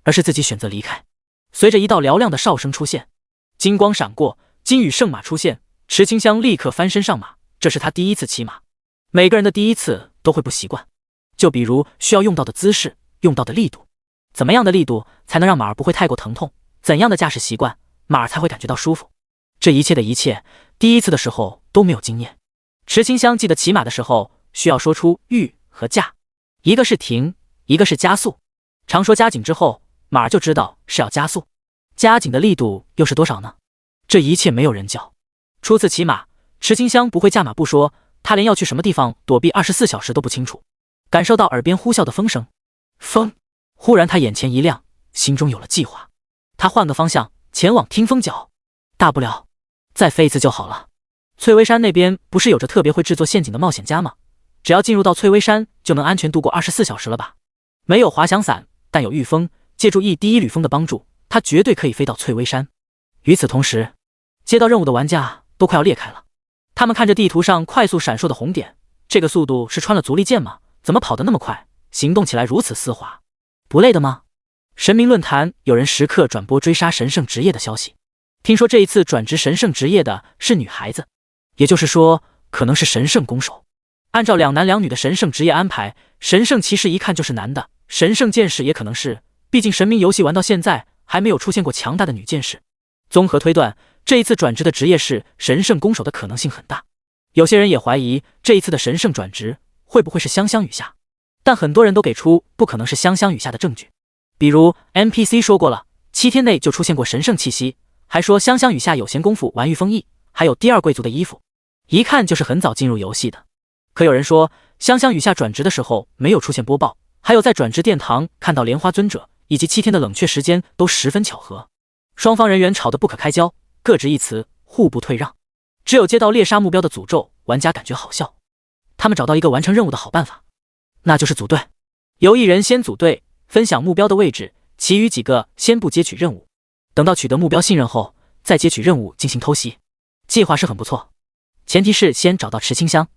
而是自己选择离开。随着一道嘹亮的哨声出现，金光闪过，金羽圣马出现，池清香立刻翻身上马，这是他第一次骑马。每个人的第一次都会不习惯，就比如需要用到的姿势，用到的力度，怎么样的力度才能让马儿不会太过疼痛，怎样的驾驶习惯，马儿才会感觉到舒服。这一切的一切，第一次的时候都没有经验。池清香记得骑马的时候需要说出御和驾，一个是停，一个是加速。常说加紧之后，马就知道是要加速。加紧的力度又是多少呢？这一切没有人教。初次骑马，池清香不会驾马不说，他连要去什么地方躲避24小时都不清楚。感受到耳边呼啸的风声，风！忽然他眼前一亮，心中有了计划。他换个方向前往听风角，大不了再飞一次就好了。翠微山那边不是有着特别会制作陷阱的冒险家吗？只要进入到翠微山，就能安全度过24小时了吧？没有滑翔伞，但有御风，借助第一缕风的帮助，他绝对可以飞到翠微山。与此同时，接到任务的玩家都快要裂开了。他们看着地图上快速闪烁的红点，这个速度是穿了足力剑吗？怎么跑得那么快，行动起来如此丝滑？不累的吗？神明论坛有人时刻转播追杀神圣职业的消息，听说这一次转职神圣职业的是女孩子，也就是说可能是神圣弓手。按照2男2女的神圣职业安排，神圣骑士一看就是男的，神圣剑士也可能是，毕竟神明游戏玩到现在还没有出现过强大的女剑士。综合推断，这一次转职的职业是神圣弓手的可能性很大。有些人也怀疑这一次的神圣转职会不会是香香雨下，但很多人都给出不可能是香香雨下的证据。比如 NPC 说过了，7天内就出现过神圣气息，还说香香雨下有闲工夫玩御风翼，还有第2贵族的衣服，一看就是很早进入游戏的。可有人说香香雨下转职的时候没有出现播报，还有在转职殿堂看到莲花尊者以及7天的冷却时间都十分巧合。双方人员吵得不可开交，各执一词，互不退让。只有接到猎杀目标的诅咒，玩家感觉好笑。他们找到一个完成任务的好办法，那就是组队，由1人先组队，分享目标的位置，其余几个先不接取任务，等到取得目标信任后再接取任务进行偷袭。计划是很不错，前提是先找到池清香。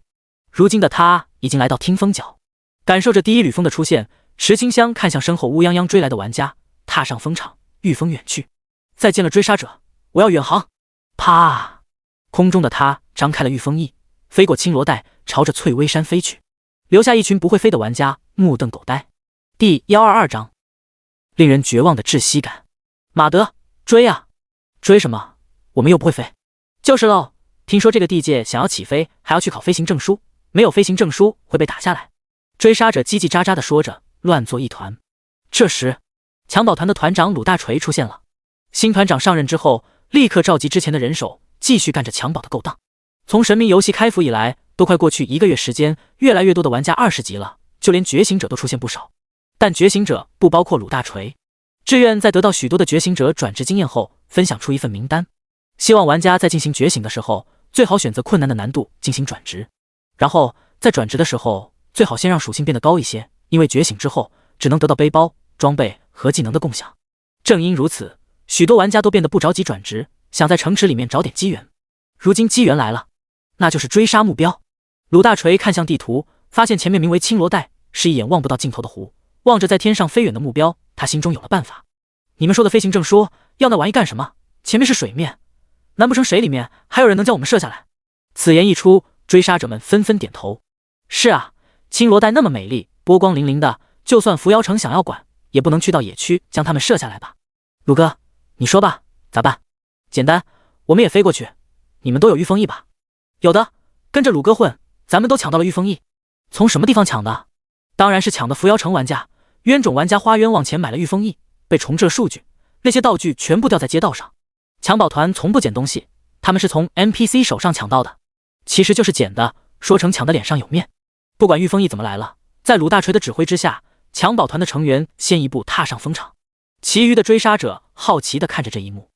如今的他已经来到听风角，感受着第一缕风的出现，池清香看向身后乌泱泱追来的玩家，踏上风场，御风远去。再见了追杀者，我要远航！啪！空中的他张开了御风翼，飞过青罗带，朝着翠微山飞去，留下一群不会飞的玩家目瞪口呆。第122章，令人绝望的窒息感。马德，追啊！追什么？我们又不会飞。就是喽，听说这个地界想要起飞还要去考飞行证书，没有飞行证书会被打下来。追杀者叽叽喳喳地说着，乱作一团。这时，襁褓团的团长鲁大锤出现了。新团长上任之后，立刻召集之前的人手，继续干着襁褓的勾当。从神明游戏开服以来，都快过去1个月时间，越来越多的玩家20级了，就连觉醒者都出现不少。但觉醒者不包括鲁大锤。志愿在得到许多的觉醒者转职经验后，分享出一份名单，希望玩家在进行觉醒的时候，最好选择困难的难度进行转职。然后在转职的时候，最好先让属性变得高一些，因为觉醒之后只能得到背包、装备和技能的共享。正因如此，许多玩家都变得不着急转职，想在城池里面找点机缘。如今机缘来了，那就是追杀目标。鲁大锤看向地图，发现前面名为青罗带，是一眼望不到尽头的湖。望着在天上飞远的目标，他心中有了办法。你们说的飞行证书要那玩意干什么？前面是水面，难不成水里面还有人能将我们射下来？此言一出，追杀者们纷纷点头。是啊，青罗带那么美丽，波光粼粼的，就算伏妖城想要管，也不能去到野区将他们射下来吧？鲁哥，你说吧，咋办？简单，我们也飞过去。你们都有御风翼吧？有的，跟着鲁哥混，咱们都抢到了御风翼。从什么地方抢的？当然是抢的伏妖城玩家。冤种玩家花冤枉钱买了御风翼，被重置了数据，那些道具全部掉在街道上。襁褓团从不捡东西，他们是从 NPC 手上抢到的，其实就是捡的，说成抢的脸上有面。不管御风翼怎么来了，在鲁大锤的指挥之下，襁褓团的成员先一步踏上风场。其余的追杀者好奇地看着这一幕，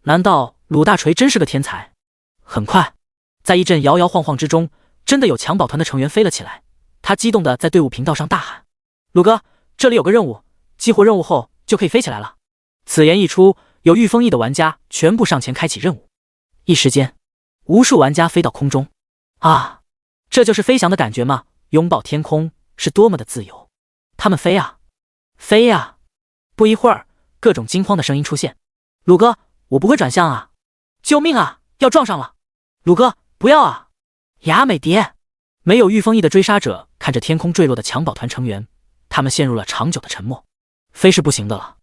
难道鲁大锤真是个天才？很快，在一阵摇摇晃晃之中，真的有襁褓团的成员飞了起来。他激动地在队伍频道上大喊：鲁哥，这里有个任务，激活任务后就可以飞起来了。此言一出，有御风翼的玩家全部上前开启任务。一时间，无数玩家飞到空中。啊，这就是飞翔的感觉吗？拥抱天空是多么的自由。他们飞啊，飞啊！不一会儿，各种惊慌的声音出现。鲁哥，我不会转向啊！救命啊，要撞上了！鲁哥，不要啊！雅美蝶！没有御风翼的追杀者看着天空坠落的襁褓团成员，他们陷入了长久的沉默。飞是不行的了，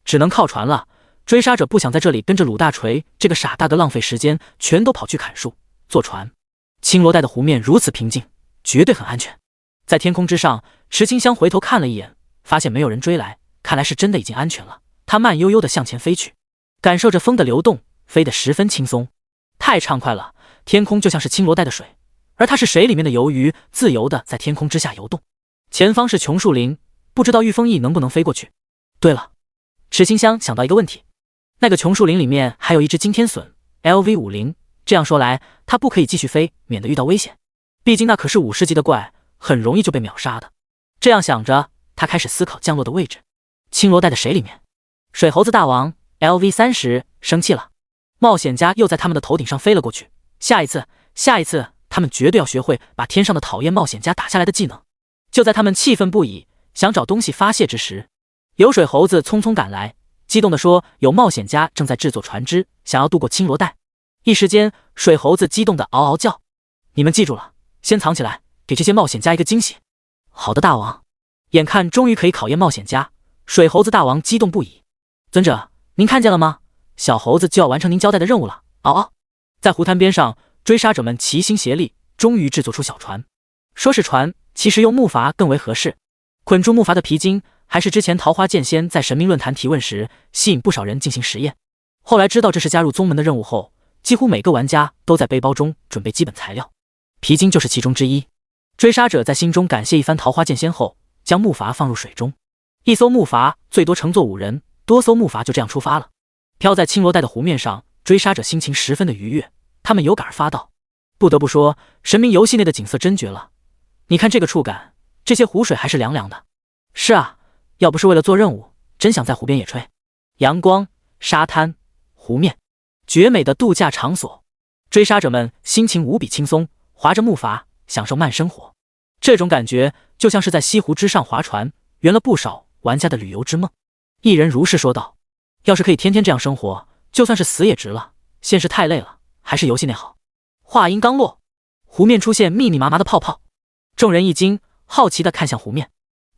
只能靠船了。追杀者不想在这里跟着鲁大锤这个傻大哥浪费时间，全都跑去砍树、坐船。青罗带的湖面如此平静，绝对很安全。在天空之上，池清香回头看了一眼，发现没有人追来，看来是真的已经安全了。他慢悠悠地向前飞去，感受着风的流动，飞得十分轻松，太畅快了。天空就像是青罗带的水，而它是水里面的游鱼，自由地在天空之下游动。前方是琼树林，不知道御风翼能不能飞过去。对了，池清香想到一个问题，那个琼树林里面还有一只金天隼 LV50，这样说来，它不可以继续飞，免得遇到危险。毕竟那可是5世级的怪，很容易就被秒杀的。这样想着，他开始思考降落的位置。青罗带的水里面，水猴子大王 LV30生气了，冒险家又在他们的头顶上飞了过去。下一次，他们绝对要学会把天上的讨厌冒险家打下来的技能。就在他们气愤不已，想找东西发泄之时，有水猴子匆匆赶来，激动地说有冒险家正在制作船只，想要渡过青罗带。一时间，水猴子激动地嗷嗷叫：你们记住了，先藏起来，给这些冒险家一个惊喜。好的，大王。眼看终于可以考验冒险家，水猴子大王激动不已。尊者，您看见了吗？小猴子就要完成您交代的任务了。嗷嗷。在湖滩边上，追杀者们齐心协力，终于制作出小船。说是船，其实用木筏更为合适。捆住木筏的皮筋，还是之前桃花剑仙在神明论坛提问时吸引不少人进行实验。后来知道这是加入宗门的任务后，几乎每个玩家都在背包中准备基本材料，皮筋就是其中之一。追杀者在心中感谢一番桃花剑仙后，将木筏放入水中。一艘木筏最多乘坐5人，多艘木筏就这样出发了。飘在青罗带的湖面上，追杀者心情十分的愉悦，他们有感而发道：不得不说，神明游戏内的景色真绝了。你看这个触感，这些湖水还是凉凉的。是啊，要不是为了做任务，真想在湖边野炊。阳光、沙滩、湖面，绝美的度假场所。追杀者们心情无比轻松，划着木筏享受慢生活。这种感觉就像是在西湖之上划船，圆了不少玩家的旅游之梦。一人如是说道：要是可以天天这样生活，就算是死也值了。现实太累了，还是游戏内好。话音刚落，湖面出现密密麻麻的泡泡，众人一惊，好奇地看向湖面。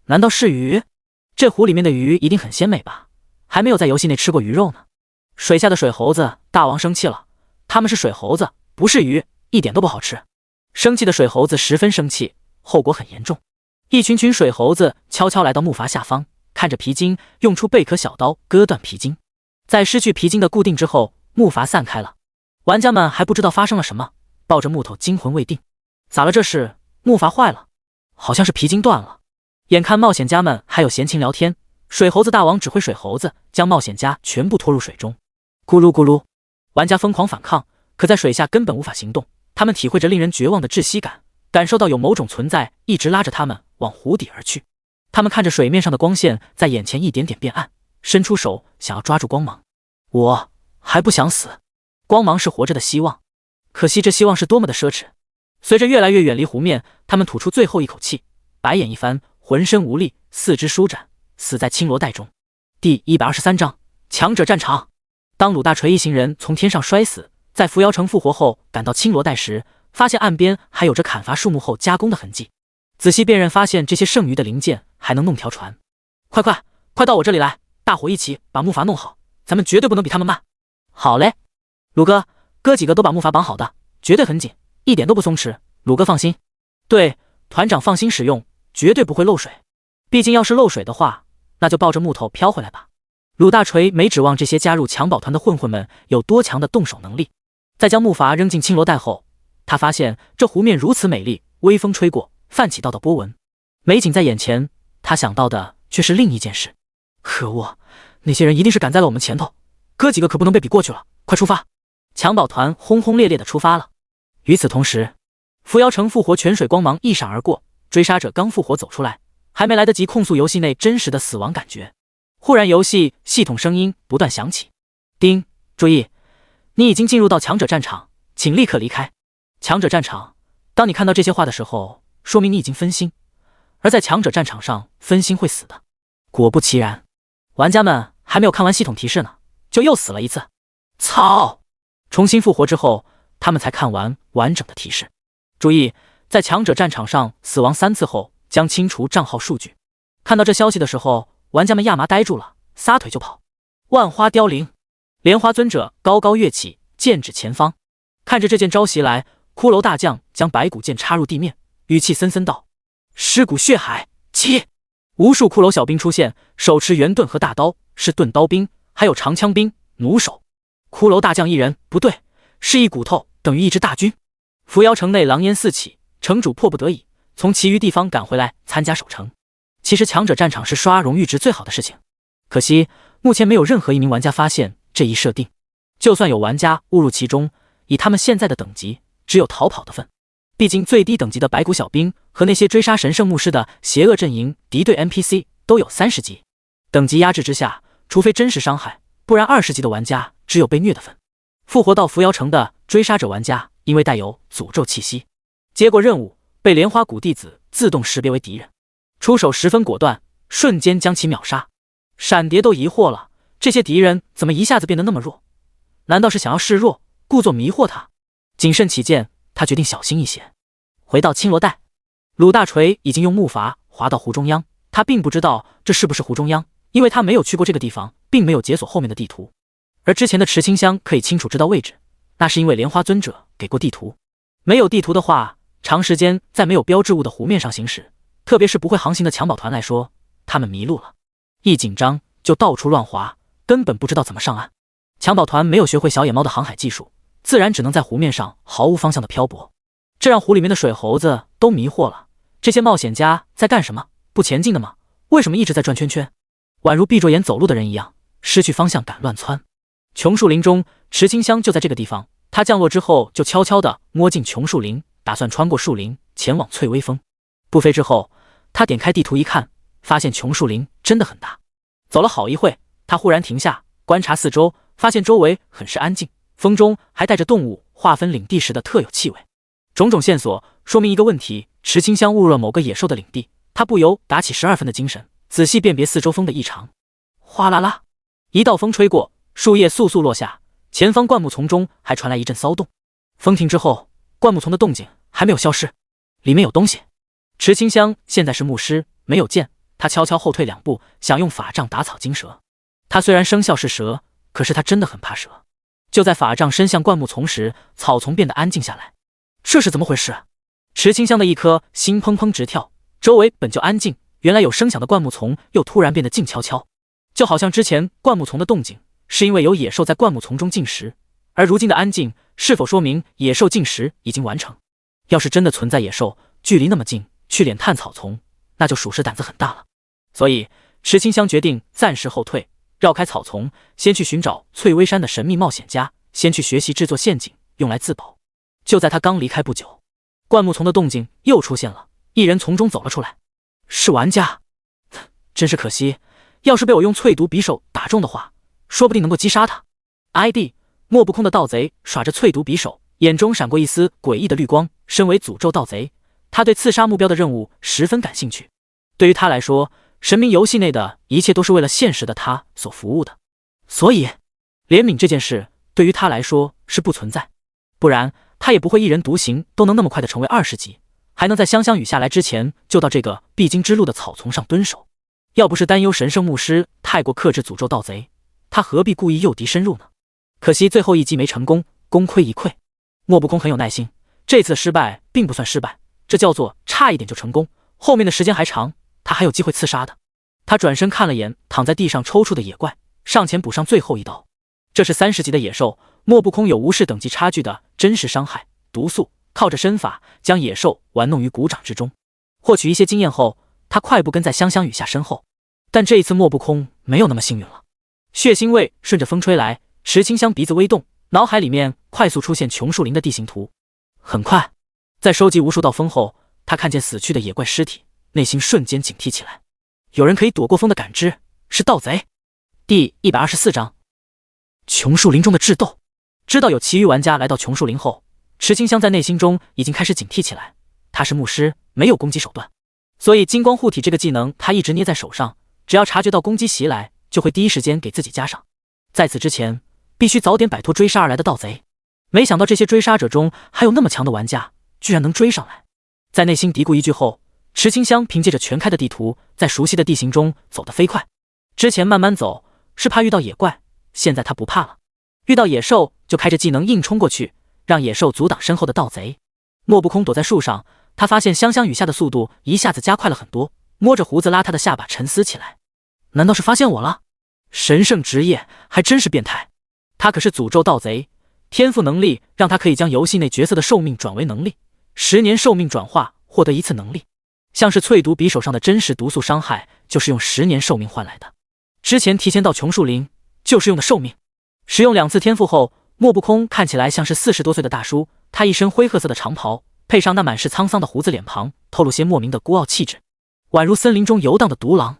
难道是鱼？这湖里面的鱼一定很鲜美吧？还没有在游戏内吃过鱼肉呢。水下的水猴子大王生气了，他们是水猴子，不是鱼，一点都不好吃。生气的水猴子十分生气，后果很严重。一群水猴子悄悄来到木筏下方，看着皮筋，用出贝壳小刀割断皮筋。在失去皮筋的固定之后，木筏散开了。玩家们还不知道发生了什么，抱着木头惊魂未定。咋了这是？木筏坏了，好像是皮筋断了。眼看冒险家们还有闲情聊天，水猴子大王指挥水猴子将冒险家全部拖入水中。咕噜咕噜，玩家疯狂反抗，可在水下根本无法行动。他们体会着令人绝望的窒息感，感受到有某种存在一直拉着他们往湖底而去。他们看着水面上的光线在眼前一点点变暗，伸出手想要抓住光芒。我还不想死，光芒是活着的希望，可惜这希望是多么的奢侈。随着越来越远离湖面，他们吐出最后一口气，白眼一翻，浑身无力，四肢舒展，死在青罗带中。第123章强者战场。当鲁大锤一行人从天上摔死，在扶摇城复活后赶到青罗带时，发现岸边还有着砍伐树木后加工的痕迹。仔细辨认，发现这些剩余的零件还能弄条船。快到我这里来，大伙一起把木筏弄好，咱们绝对不能比他们慢。好嘞，鲁哥，哥几个都把木筏绑好的，绝对很紧，一点都不松弛。鲁哥放心。对，团长放心使用，绝对不会漏水。毕竟要是漏水的话，那就抱着木头飘回来吧。鲁大锤没指望这些加入强保团的混混们有多强的动手能力。在将木筏扔进青罗带后，他发现这湖面如此美丽，微风吹过，泛起道道波纹。美景在眼前，他想到的却是另一件事。可恶，那些人一定是赶在了我们前头，哥几个可不能被比过去了，快出发！强保团轰轰烈烈地出发了。与此同时，扶摇城复活泉水光芒一闪而过，追杀者刚复活走出来，还没来得及控诉游戏内真实的死亡感觉，忽然游戏系统声音不断响起：叮，注意，你已经进入到强者战场，请立刻离开。强者战场，当你看到这些话的时候，说明你已经分心，而在强者战场上分心会死的。果不其然，玩家们还没有看完系统提示呢，就又死了一次。操！重新复活之后，他们才看完完整的提示。注意，在强者战场上死亡3次后将清除账号数据。看到这消息的时候，玩家们亚麻呆住了，撒腿就跑。万花凋零，莲花尊者高高跃起，剑指前方。看着这剑招袭来，骷髅大将将白骨剑插入地面，语气森森道：“尸骨血海，起！”无数骷髅小兵出现，手持圆盾和大刀，是盾刀兵，还有长枪兵、弩手。骷髅大将一人不对，是一骨头等于一支大军。扶摇城内狼烟四起，城主迫不得已从其余地方赶回来参加守城。其实强者战场是刷荣誉值最好的事情，可惜目前没有任何一名玩家发现这一设定。就算有玩家误入其中，以他们现在的等级，只有逃跑的份。毕竟最低等级的白骨小兵和那些追杀神圣牧师的邪恶阵营敌对 NPC 都有30级，等级压制之下，除非真实伤害，不然20级的玩家只有被虐的份。复活到扶摇城的追杀者玩家因为带有诅咒气息，接过任务，被莲花谷弟子自动识别为敌人，出手十分果断，瞬间将其秒杀。闪蝶都疑惑了，这些敌人怎么一下子变得那么弱？难道是想要示弱，故作迷惑他？谨慎起见，他决定小心一些。回到青罗带，鲁大锤已经用木筏滑到湖中央，他并不知道这是不是湖中央，因为他没有去过这个地方，并没有解锁后面的地图。而之前的池清香可以清楚知道位置，那是因为莲花尊者给过地图。没有地图的话，长时间在没有标志物的湖面上行驶，特别是不会航行的强宝团来说，他们迷路了，一紧张就到处乱滑，根本不知道怎么上岸。强宝团没有学会小野猫的航海技术，自然只能在湖面上毫无方向的漂泊，这让湖里面的水猴子都迷惑了。这些冒险家在干什么？不前进的吗？为什么一直在转圈圈？宛如闭着眼走路的人一样，失去方向赶乱窜。琼树林中，池清香就在这个地方。他降落之后，就悄悄地摸进琼树林，打算穿过树林前往翠微峰。不飞之后，他点开地图一看，发现琼树林真的很大。走了好一会，他忽然停下，观察四周，发现周围很是安静，风中还带着动物划分领地时的特有气味。种种线索说明一个问题：池清香误入了某个野兽的领地。他不由打起12分的精神，仔细辨别四周风的异常。哗啦啦，一道风吹过，树叶簌簌落下，前方灌木丛中还传来一阵骚动。风停之后，灌木丛的动静还没有消失，里面有东西。池清香现在是牧师，没有剑，他悄悄后退2步，想用法杖打草惊蛇。他虽然生肖是蛇，可是他真的很怕蛇。就在法杖伸向灌木丛时，草丛变得安静下来。这是怎么回事？池清香的一颗心砰砰直跳，周围本就安静，原来有声响的灌木丛又突然变得静悄悄，就好像之前灌木丛的动静是因为有野兽在灌木丛中进食，而如今的安静是否说明野兽进食已经完成？要是真的存在野兽，距离那么近去敛探草丛，那就属实胆子很大了。所以池清香决定暂时后退，绕开草丛，先去寻找翠微山的神秘冒险家，先去学习制作陷阱用来自保。就在他刚离开不久，灌木丛的动静又出现了，一人从中走了出来。是玩家，真是可惜，要是被我用淬毒匕首打中的话，说不定能够击杀他。 ID 莫不空的盗贼耍着淬毒匕首，眼中闪过一丝诡异的绿光。身为诅咒盗贼，他对刺杀目标的任务十分感兴趣。对于他来说，神明游戏内的一切都是为了现实的他所服务的，所以怜悯这件事对于他来说是不存在，不然他也不会一人独行都能那么快的成为20级，还能在香香雨下来之前就到这个必经之路的草丛上蹲守。要不是担忧神圣牧师太过克制诅咒盗贼，他何必故意诱敌深入呢？可惜最后一击没成功，功亏一篑。莫不空很有耐心，这次的失败并不算失败，这叫做差一点就成功，后面的时间还长，他还有机会刺杀的。他转身看了眼躺在地上抽搐的野怪，上前补上最后一刀。这是30级的野兽，莫不空有无视等级差距的真实伤害毒素，靠着身法将野兽玩弄于股掌之中。获取一些经验后，他快步跟在香香雨下身后。但这一次莫不空没有那么幸运了，血腥味顺着风吹来，池清香鼻子微动，脑海里面快速出现琼树林的地形图。很快，在收集无数道风后，他看见死去的野怪尸体，内心瞬间警惕起来。有人可以躲过风的感知，是盗贼。第124章琼树林中的智斗。知道有其余玩家来到琼树林后，池清香在内心中已经开始警惕起来。他是牧师，没有攻击手段，所以金光护体这个技能他一直捏在手上，只要察觉到攻击袭来，就会第一时间给自己加上。在此之前，必须早点摆脱追杀而来的盗贼。没想到这些追杀者中还有那么强的玩家，居然能追上来。在内心嘀咕一句后，池清香凭借着全开的地图，在熟悉的地形中走得飞快。之前慢慢走是怕遇到野怪，现在他不怕了，遇到野兽就开着技能硬冲过去，让野兽阻挡身后的盗贼。莫不空躲在树上，他发现香香雨下的速度一下子加快了很多，摸着胡子拉他的下巴沉思起来。难道是发现我了？神圣职业还真是变态。他可是诅咒盗贼，天赋能力让他可以将游戏内角色的寿命转为能力，10年寿命转化获得一次能力。像是淬毒匕首上的真实毒素伤害就是用10年寿命换来的。之前提前到琼树林就是用的寿命。使用2次天赋后，莫不空看起来像是40多岁的大叔，他一身灰褐色的长袍，配上那满是沧桑的胡子脸庞，透露些莫名的孤傲气质，宛如森林中游荡的独狼。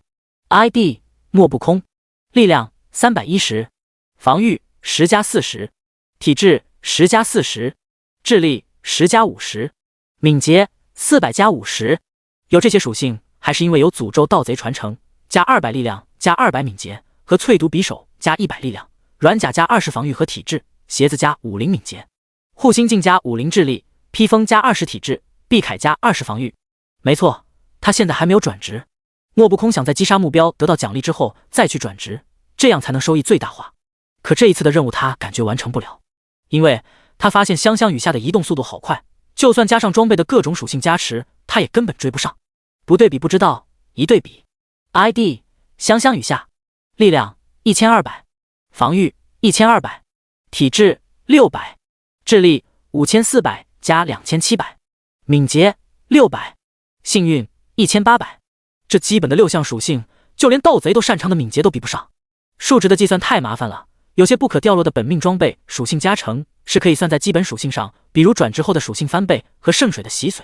ID 莫不空，力量310，防御10+40，体质10+40，智力10+50，敏捷400+50。有这些属性还是因为有诅咒盗贼传承，加200力量加200敏捷，和淬毒匕首加100力量，软甲加20防御和体质，鞋子加50敏捷，护心镜加50智力，披风加20体质，臂铠加20防御。没错，他现在还没有转职。莫不空想在击杀目标得到奖励之后再去转职，这样才能收益最大化。可这一次的任务他感觉完成不了，因为他发现香香雨下的移动速度好快，就算加上装备的各种属性加持，他也根本追不上。不对比不知道，一对比。ID 香香雨下，力量1200，防御1200，体质600，智力5400加2700，敏捷600，幸运1800。这基本的6项属性，就连盗贼都擅长的敏捷都比不上。数值的计算太麻烦了，有些不可掉落的本命装备属性加成是可以算在基本属性上，比如转职后的属性翻倍和圣水的洗髓。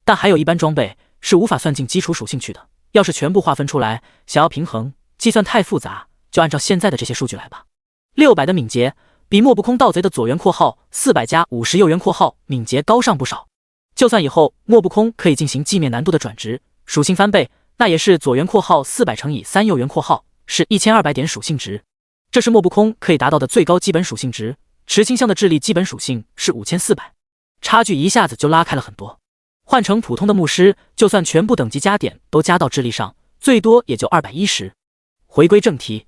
但还有一般装备是无法算进基础属性去的，要是全部划分出来，想要平衡计算太复杂，就按照现在的这些数据来吧。600的敏捷比莫不空盗贼的左元括号400+50右元括号敏捷高上不少。就算以后莫不空可以进行界面难度的转职，属性翻倍，那也是左元括号400乘以3右元括号是1200点属性值，这是莫不空可以达到的最高基本属性值。池清香的智力基本属性是5400，差距一下子就拉开了很多。换成普通的牧师，就算全部等级加点都加到智力上，最多也就210。回归正题，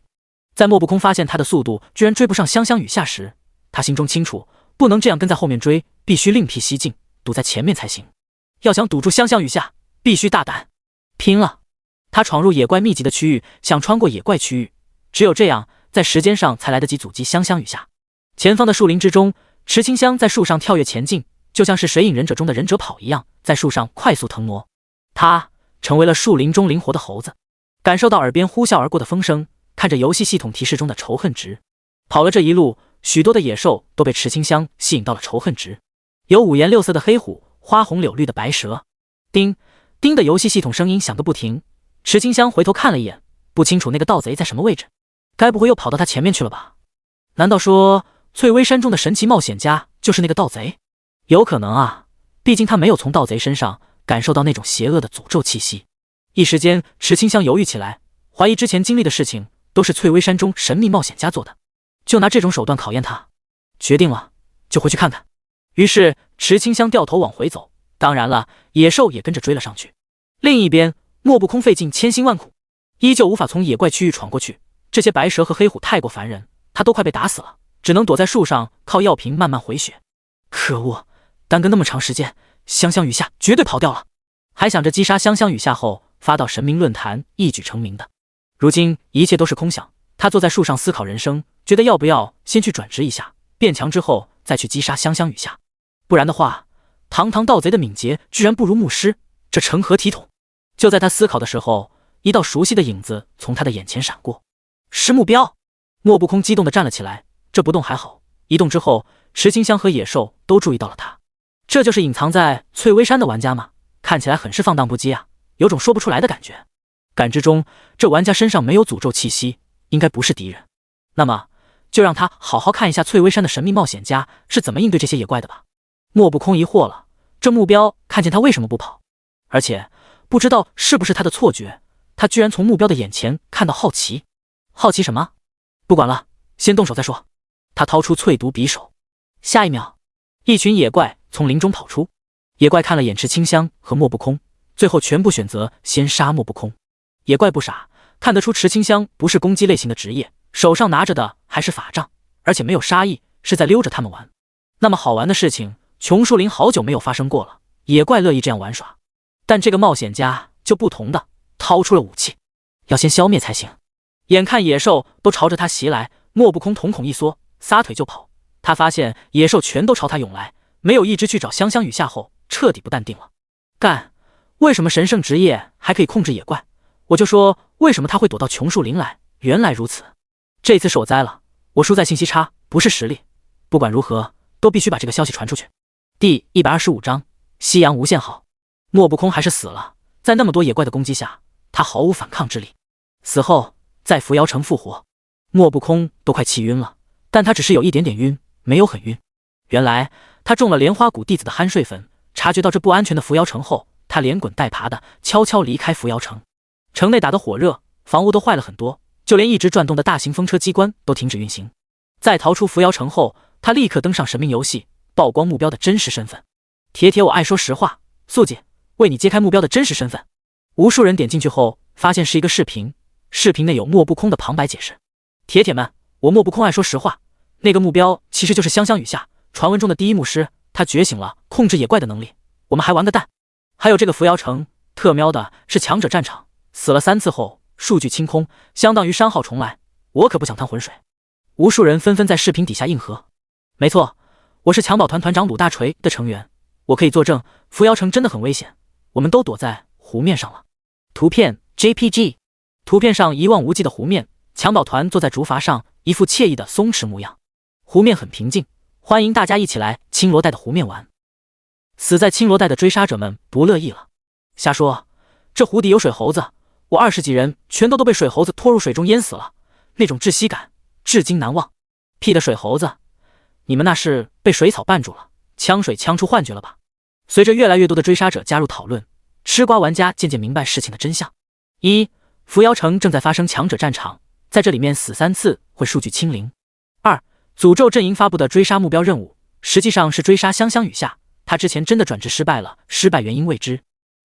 在莫不空发现他的速度居然追不上香香雨下时，他心中清楚，不能这样跟在后面追，必须另辟蹊径，堵在前面才行。要想堵住香香雨下，必须大胆拼了。他闯入野怪密集的区域，想穿过野怪区域，只有这样，在时间上才来得及阻击香香雨下。前方的树林之中，池清香在树上跳跃前进，就像是水影忍者中的忍者跑一样，在树上快速腾挪。他成为了树林中灵活的猴子，感受到耳边呼啸而过的风声，看着游戏系统提示中的仇恨值。跑了这一路，许多的野兽都被池清香吸引到了仇恨值，有五颜六色的黑虎，花红柳绿的白蛇。叮叮的游戏系统声音响个不停。池清香回头看了一眼，不清楚那个盗贼在什么位置，该不会又跑到他前面去了吧？难道说翠微山中的神奇冒险家就是那个盗贼？有可能啊，毕竟他没有从盗贼身上感受到那种邪恶的诅咒气息。一时间，池清香犹豫起来，怀疑之前经历的事情都是翠微山中神秘冒险家做的，就拿这种手段考验他。决定了，就回去看看。于是池清香掉头往回走，当然了，野兽也跟着追了上去。另一边，莫不空费尽千辛万苦，依旧无法从野怪区域闯过去。这些白蛇和黑虎太过烦人，他都快被打死了，只能躲在树上靠药瓶慢慢回血。可恶，耽搁那么长时间，香香雨下绝对跑掉了。还想着击杀香香雨下后发到神明论坛一举成名的，如今一切都是空想。他坐在树上思考人生，觉得要不要先去转职一下，变强之后再去击杀香香雨下。不然的话，堂堂盗贼的敏捷居然不如牧师，这成何体统？就在他思考的时候，一道熟悉的影子从他的眼前闪过，是目标。莫不空激动地站了起来，这不动还好，一动之后，池清香和野兽都注意到了他。这就是隐藏在翠微山的玩家吗？看起来很是放荡不羁啊，有种说不出来的感觉。感知中，这玩家身上没有诅咒气息，应该不是敌人。那么，就让他好好看一下翠微山的神秘冒险家是怎么应对这些野怪的吧。莫不空疑惑了，这目标看见他为什么不跑？而且不知道是不是他的错觉，他居然从目标的眼前看到好奇。好奇什么？不管了，先动手再说。他掏出淬毒匕首，下一秒，一群野怪从林中跑出。野怪看了眼池清香和莫不空，最后全部选择先杀莫不空。野怪不傻，看得出池清香不是攻击类型的职业，手上拿着的还是法杖，而且没有杀意，是在溜着他们玩。那么好玩的事情琼树林好久没有发生过了，野怪乐意这样玩耍。但这个冒险家就不同的，掏出了武器，要先消灭才行。眼看野兽都朝着他袭来，莫不空瞳孔一缩，撒腿就跑。他发现野兽全都朝他涌来，没有一只去找香香雨下后，彻底不淡定了。干！为什么神圣职业还可以控制野怪？我就说为什么他会躲到琼树林来？原来如此，这次是我栽了，我输在信息差，不是实力。不管如何，都必须把这个消息传出去。第125章，夕阳无限好。莫不空还是死了，在那么多野怪的攻击下，他毫无反抗之力。死后在扶摇城复活，莫不空都快气晕了，但他只是有一点点晕，没有很晕。原来他中了莲花谷弟子的酣睡粉，察觉到这不安全的扶摇城后，他连滚带爬的悄悄离开扶摇城。城内打得火热，房屋都坏了很多，就连一直转动的大型风车机关都停止运行。在逃出扶摇城后，他立刻登上神明游戏，曝光目标的真实身份。铁铁，我爱说实话，素姐，为你揭开目标的真实身份。无数人点进去后，发现是一个视频，视频内有莫不空的旁白解释。铁铁们，我莫不空爱说实话，那个目标其实就是香香雨下，传闻中的第一牧师，他觉醒了控制野怪的能力，我们还玩个蛋。还有这个扶摇城，特喵的是强者战场，死了3次后数据清空，相当于伤号重来，我可不想趟浑水。无数人纷纷在视频底下应和。没错，我是襁褓团团长鲁大锤的成员，我可以作证，扶摇城真的很危险，我们都躲在湖面上了。图片 JPG， 图片上一望无际的湖面，襁褓团坐在竹筏上，一副惬意的松弛模样。湖面很平静，欢迎大家一起来青罗带的湖面玩。死在青罗带的追杀者们不乐意了，瞎说，这湖底有水猴子，我20几人全都被水猴子拖入水中淹死了，那种窒息感至今难忘。屁的水猴子，你们那是被水草绊住了，呛水呛出幻觉了吧？随着越来越多的追杀者加入讨论，吃瓜玩家渐渐明白事情的真相。扶摇城正在发生强者战场，在这里面死3次会数据清零。2. 诅咒阵营发布的追杀目标任务，实际上是追杀香香雨下，他之前真的转职失败了，失败原因未知。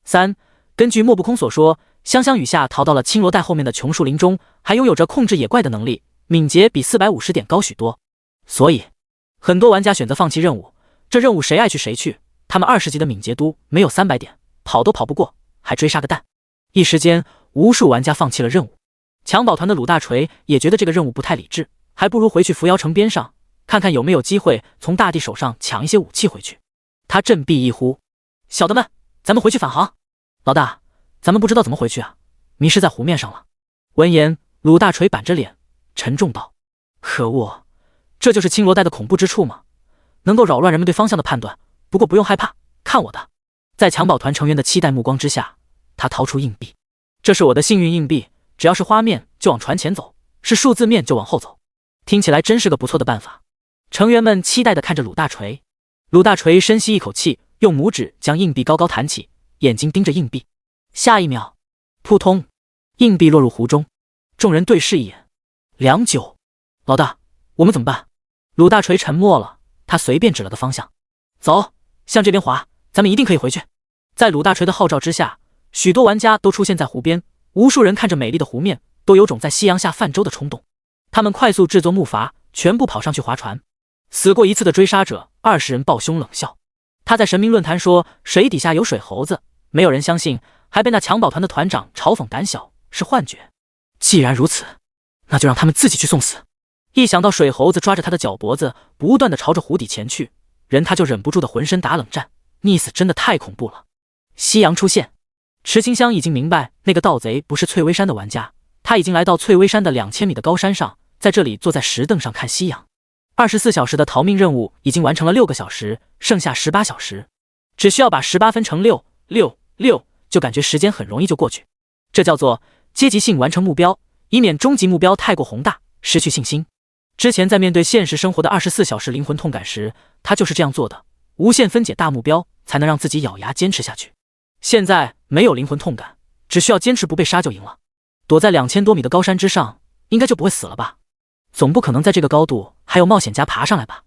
3. 根据莫不空所说，香香雨下逃到了青罗带后面的琼树林中，还拥有着控制野怪的能力，敏捷比450点高许多。所以很多玩家选择放弃任务，这任务谁爱去谁去，他们20级的敏捷度没有300点，跑都跑不过，还追杀个蛋。一时间无数玩家放弃了任务。襁褓团的鲁大锤也觉得这个任务不太理智，还不如回去扶摇城边上，看看有没有机会从大帝手上抢一些武器回去。他振臂一呼，小的们，咱们回去返航。老大，咱们不知道怎么回去啊，迷失在湖面上了。闻言，鲁大锤板着脸沉重道，可恶，这就是青罗带的恐怖之处吗？能够扰乱人们对方向的判断。不过不用害怕，看我的。在襁褓团成员的期待目光之下，他掏出硬币，这是我的幸运硬币，只要是花面就往船前走，是数字面就往后走。听起来真是个不错的办法。成员们期待地看着鲁大锤。鲁大锤深吸一口气，用拇指将硬币高高弹起，眼睛盯着硬币。下一秒，扑通，硬币落入湖中。众人对视一眼，良久。老大，我们怎么办？鲁大锤沉默了，他随便指了个方向，走，向这边滑，咱们一定可以回去。在鲁大锤的号召之下，许多玩家都出现在湖边，无数人看着美丽的湖面，都有种在夕阳下泛舟的冲动。他们快速制作木筏，全部跑上去划船。死过一次的追杀者20人抱胸冷笑。他在神明论坛说水底下有水猴子，没有人相信，还被那襁褓团的团长嘲讽胆小是幻觉。既然如此，那就让他们自己去送死。一想到水猴子抓着他的脚脖子，不断的朝着湖底前去，人他就忍不住的浑身打冷战，溺死真的太恐怖了。夕阳出现，池清香已经明白那个盗贼不是翠微山的玩家，他已经来到翠微山的2000米的高山上，在这里坐在石凳上看夕阳。24小时的逃命任务已经完成了6个小时，剩下18小时，只需要把18分成6，就感觉时间很容易就过去。这叫做阶级性完成目标，以免终极目标太过宏大，失去信心。之前在面对现实生活的24小时灵魂痛感时，他就是这样做的，无限分解大目标，才能让自己咬牙坚持下去。现在没有灵魂痛感，只需要坚持不被杀就赢了。躲在2000多米的高山之上，应该就不会死了吧？总不可能在这个高度还有冒险家爬上来吧？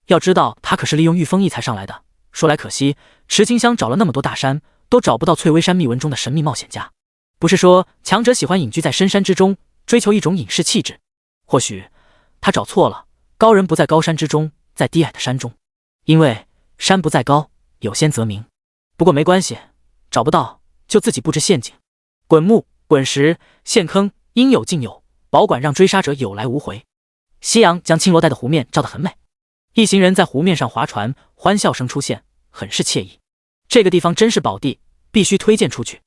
要知道他可是利用御风翼才上来的。说来可惜，池清香找了那么多大山，都找不到翠微山秘闻中的神秘冒险家。不是说强者喜欢隐居在深山之中，追求一种隐士气质？或许他找错了，高人不在高山之中，在低矮的山中。因为山不在高，有仙则名。不过没关系，找不到就自己布置陷阱，滚木、滚石、陷坑，应有尽有，保管让追杀者有来无回。夕阳将青罗带的湖面照得很美，一行人在湖面上划船，欢笑声出现，很是惬意。这个地方真是宝地，必须推荐出去。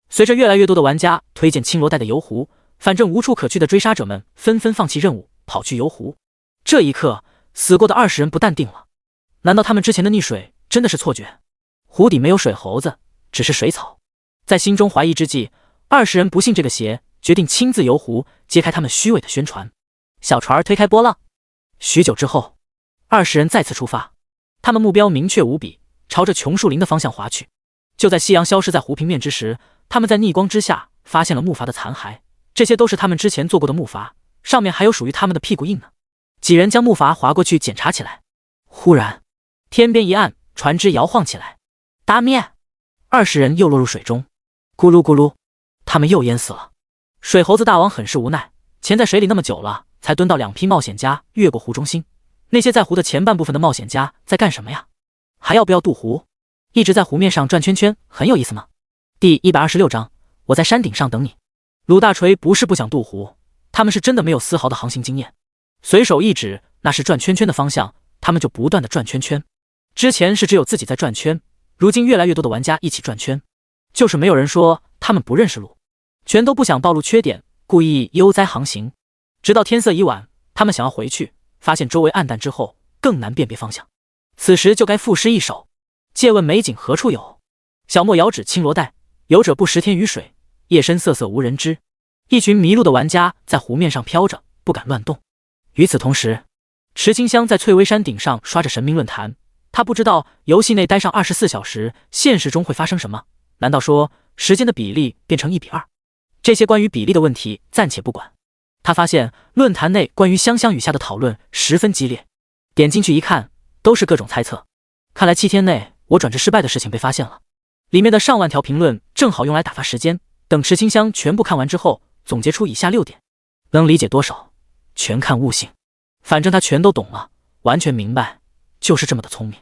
随着越来越多的玩家推荐青罗带的游湖，反正无处可去的追杀者们纷纷放弃任务，跑去游湖。这一刻，死过的20人不淡定了，难道他们之前的溺水真的是错觉？湖底没有水猴子，只是水草。在心中怀疑之际，20人不信这个邪，决定亲自游湖，揭开他们虚伪的宣传。小船推开波浪，许久之后，20人再次出发，他们目标明确无比，朝着琼树林的方向划去。就在夕阳消失在湖平面之时，他们在逆光之下发现了木筏的残骸，这些都是他们之前做过的木筏，上面还有属于他们的屁股印呢。几人将木筏划过去检查起来，忽然天边一暗，船只摇晃起来，打灭！20人又落入水中，咕噜咕噜，他们又淹死了。水猴子大王很是无奈，潜在水里那么久了，才蹲到2批冒险家越过湖中心。那些在湖的前半部分的冒险家在干什么呀？还要不要渡湖？一直在湖面上转圈圈，很有意思吗？第126章，我在山顶上等你。鲁大锤不是不想渡湖，他们是真的没有丝毫的航行经验。随手一指，那是转圈圈的方向，他们就不断的转圈圈。之前是只有自己在转圈，如今越来越多的玩家一起转圈，就是没有人说他们不认识路，全都不想暴露缺点，故意悠哉航行。直到天色已晚，他们想要回去，发现周围暗淡之后更难辨别方向。此时就该赋诗一首：借问美景何处有？小莫遥指青罗带，游者不识天与水，夜深瑟瑟无人知。一群迷路的玩家在湖面上飘着，不敢乱动。与此同时，池清香在翠微山顶上刷着神明论坛，他不知道游戏内待上24小时，现实中会发生什么？难道说时间的比例变成1:2？这些关于比例的问题暂且不管。他发现论坛内关于香香雨下的讨论十分激烈，点进去一看，都是各种猜测。看来7天内我转职失败的事情被发现了。里面的上万条评论正好用来打发时间。等池清香全部看完之后，总结出以下6点，能理解多少，全看悟性。反正他全都懂了，完全明白，就是这么的聪明。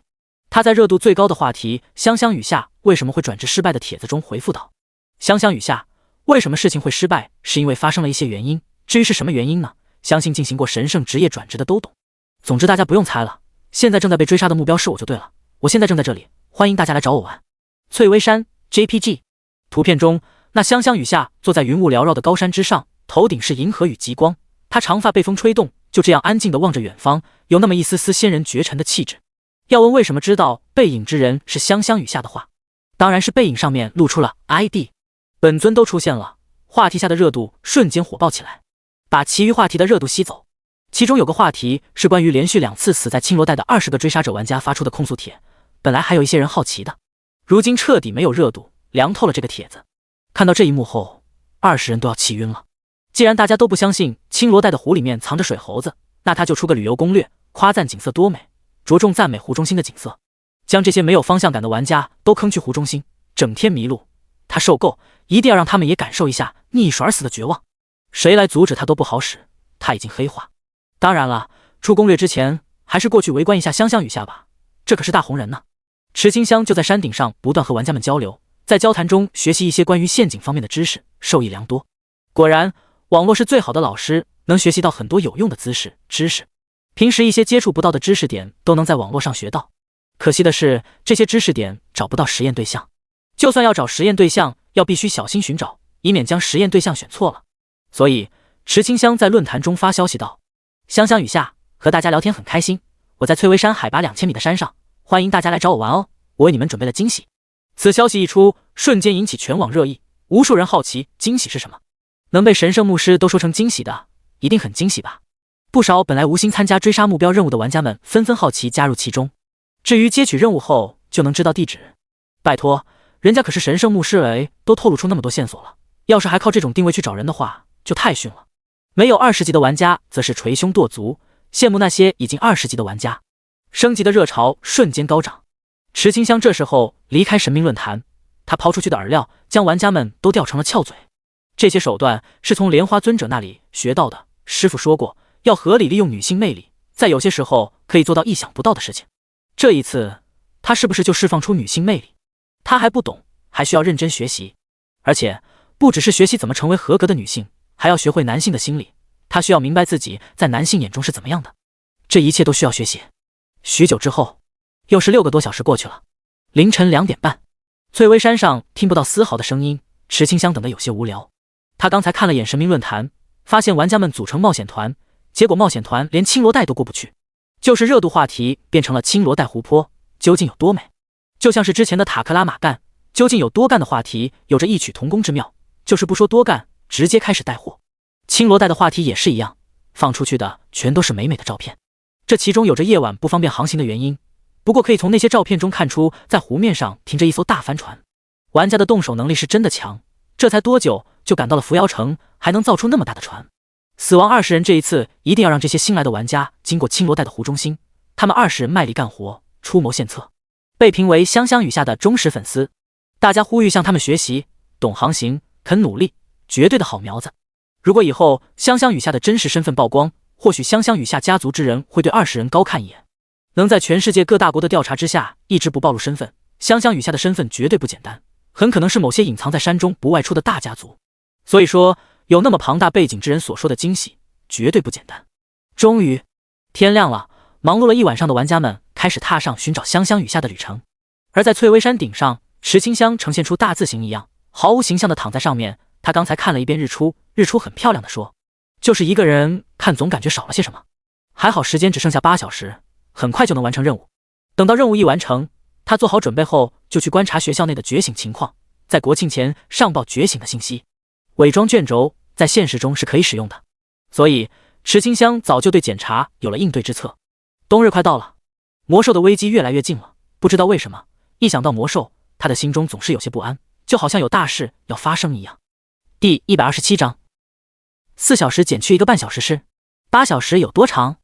他在热度最高的话题“香香雨下为什么会转职失败”的帖子中回复道：“香香雨下，为什么事情会失败？是因为发生了一些原因。至于是什么原因呢？相信进行过神圣职业转职的都懂。总之大家不用猜了，现在正在被追杀的目标是我就对了。我现在正在这里，欢迎大家来找我玩。”翠微山 JPG 图片中，那香香雨下坐在云雾缭绕的高山之上，头顶是银河与极光，他长发被风吹动，就这样安静地望着远方，有那么一丝丝仙人绝尘的气质。要问为什么知道背影之人是香香雨下的话，当然是背影上面露出了 ID， 本尊都出现了，话题下的热度瞬间火爆起来，把其余话题的热度吸走。其中有个话题是关于连续2次死在青罗带的20个追杀者玩家发出的控诉帖，本来还有一些人好奇的，如今彻底没有热度，凉透了这个帖子。看到这一幕后，20人都要气晕了。既然大家都不相信青罗带的湖里面藏着水猴子，那他就出个旅游攻略，夸赞景色多美，着重赞美湖中心的景色，将这些没有方向感的玩家都坑去湖中心，整天迷路。他受够，一定要让他们也感受一下溺水而死的绝望。谁来阻止他都不好使，他已经黑化。当然了，出攻略之前还是过去围观一下香香雨下吧，这可是大红人呢。池清香就在山顶上不断和玩家们交流，在交谈中学习一些关于陷阱方面的知识，受益良多。果然，网络是最好的老师，能学习到很多有用的知识。平时一些接触不到的知识点都能在网络上学到。可惜的是，这些知识点找不到实验对象。就算要找实验对象，要必须小心寻找，以免将实验对象选错了。所以，池清香在论坛中发消息道：“香香雨下，和大家聊天很开心。我在翠微山海拔2000米的山上，欢迎大家来找我玩哦，我为你们准备了惊喜。”此消息一出，瞬间引起全网热议，无数人好奇惊喜是什么。能被神圣牧师都说成惊喜的，一定很惊喜吧？不少本来无心参加追杀目标任务的玩家们纷纷好奇加入其中。至于接取任务后就能知道地址，拜托，人家可是神圣牧师诶，都透露出那么多线索了，要是还靠这种定位去找人的话，就太逊了。没有20级的玩家则是捶胸跺足，羡慕那些已经20级的玩家。升级的热潮瞬间高涨。池清香这时候离开神明论坛，他抛出去的饵料将玩家们都钓成了翘嘴。这些手段是从莲花尊者那里学到的，师傅说过要合理利用女性魅力，在有些时候可以做到意想不到的事情。这一次他是不是就释放出女性魅力？他还不懂，还需要认真学习。而且不只是学习怎么成为合格的女性，还要学会男性的心理。他需要明白自己在男性眼中是怎么样的。这一切都需要学习。许久之后，又是6个多小时过去了。凌晨2点半，翠微山上听不到丝毫的声音，池清香等得有些无聊。他刚才看了眼神明论坛，发现玩家们组成冒险团，结果冒险团连青罗带都过不去。就是热度话题变成了青罗带湖泊究竟有多美，就像是之前的塔克拉玛干究竟有多干的话题，有着异曲同工之妙，就是不说多干，直接开始带货。青罗带的话题也是一样，放出去的全都是美美的照片。这其中有着夜晚不方便航行的原因，不过可以从那些照片中看出，在湖面上停着一艘大帆船。玩家的动手能力是真的强，这才多久就赶到了扶摇城，还能造出那么大的船。死亡20人这一次一定要让这些新来的玩家经过青罗带的湖中心，他们20人卖力干活，出谋献策，被评为香香雨下的忠实粉丝。大家呼吁向他们学习，懂航行，肯努力，绝对的好苗子。如果以后香香雨下的真实身份曝光，或许香香雨下家族之人会对20人高看一眼。能在全世界各大国的调查之下一直不暴露身份，香香雨下的身份绝对不简单，很可能是某些隐藏在山中不外出的大家族。所以说，有那么庞大背景之人所说的惊喜，绝对不简单。终于，天亮了，忙碌了一晚上的玩家们开始踏上寻找香香雨下的旅程。而在翠微山顶上，池清香呈现出大字形一样，毫无形象的躺在上面。他刚才看了一遍日出，日出很漂亮的说，就是一个人看总感觉少了些什么。还好时间只剩下8小时，很快就能完成任务。等到任务一完成，他做好准备后就去观察学校内的觉醒情况，在国庆前上报觉醒的信息。伪装卷轴在现实中是可以使用的，所以池清香早就对检查有了应对之策。冬日快到了，魔兽的危机越来越近了，不知道为什么，一想到魔兽，他的心中总是有些不安，就好像有大事要发生一样。第127章，4小时减去1个半小时是8小时，有多长？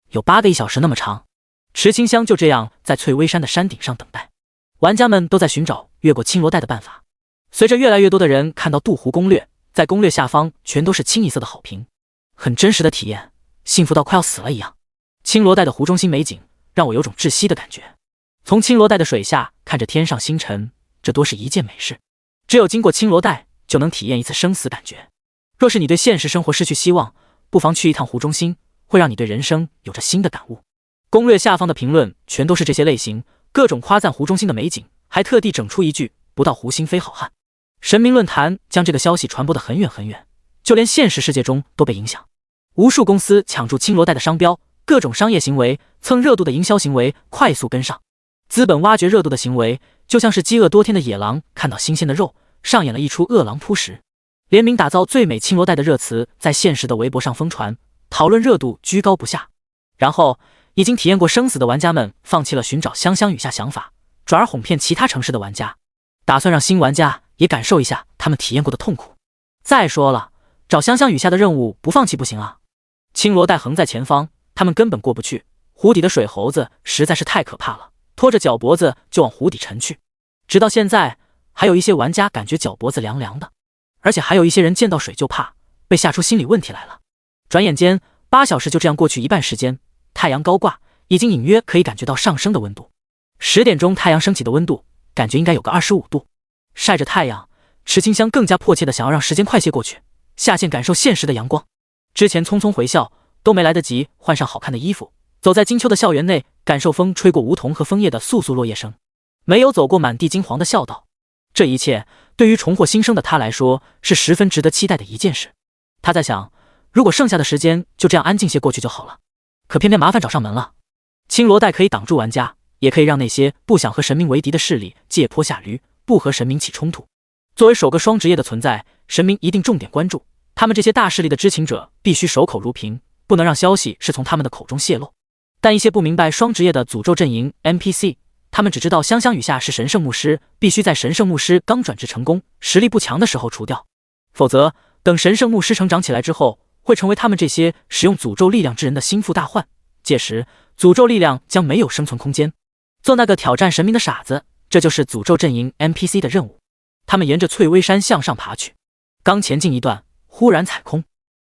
有8个1小时那么长。池清香就这样在翠微山的山顶上等待，玩家们都在寻找越过青罗带的办法。随着越来越多的人看到渡湖攻略，在攻略下方全都是清一色的好评，很真实的体验，幸福到快要死了一样。青罗带的湖中心美景让我有种窒息的感觉，从青罗带的水下看着天上星辰，这多是一件美事。只有经过青罗带就能体验一次生死感觉。若是你对现实生活失去希望，不妨去一趟湖中心，会让你对人生有着新的感悟。攻略下方的评论全都是这些类型，各种夸赞湖中心的美景，还特地整出一句不到湖心非好汉。神明论坛将这个消息传播得很远很远，就连现实世界中都被影响。无数公司抢注青罗带的商标，各种商业行为、蹭热度的营销行为快速跟上。资本挖掘热度的行为，就像是饥饿多天的野狼看到新鲜的肉，上演了一出饿狼扑食。联名打造最美青罗带的热词在现实的微博上疯传，讨论热度居高不下。然后已经体验过生死的玩家们放弃了寻找香香雨下想法，转而哄骗其他城市的玩家，打算让新玩家也感受一下他们体验过的痛苦。再说了，找香香雨下的任务不放弃不行啊！青罗带横在前方，他们根本过不去，湖底的水猴子实在是太可怕了，拖着脚脖子就往湖底沉去。直到现在，还有一些玩家感觉脚脖子凉凉的，而且还有一些人见到水就怕，被吓出心理问题来了。转眼间8小时就这样过去一半时间，太阳高挂，已经隐约可以感觉到上升的温度。10点钟太阳升起的温度，感觉应该有个25度。晒着太阳，池清香更加迫切的想要让时间快些过去，下线感受现实的阳光。之前匆匆回校，都没来得及换上好看的衣服，走在金秋的校园内，感受风吹过梧桐和枫叶的簌簌落叶声，没有走过满地金黄的校道。这一切对于重获新生的他来说是十分值得期待的一件事。他在想，如果剩下的时间就这样安静些过去就好了，可偏偏麻烦找上门了。青罗带可以挡住玩家，也可以让那些不想和神明为敌的势力借坡下驴，不和神明起冲突。作为首个双职业的存在，神明一定重点关注他们这些大势力的知情者，必须守口如瓶，不能让消息是从他们的口中泄露。但一些不明白双职业的诅咒阵营 NPC， 他们只知道香香雨下是神圣牧师，必须在神圣牧师刚转职成功、实力不强的时候除掉，否则等神圣牧师成长起来之后，会成为他们这些使用诅咒力量之人的心腹大患，届时诅咒力量将没有生存空间。做那个挑战神明的傻子，这就是诅咒阵营 NPC 的任务。他们沿着翠微山向上爬去，刚前进一段，忽然踩空，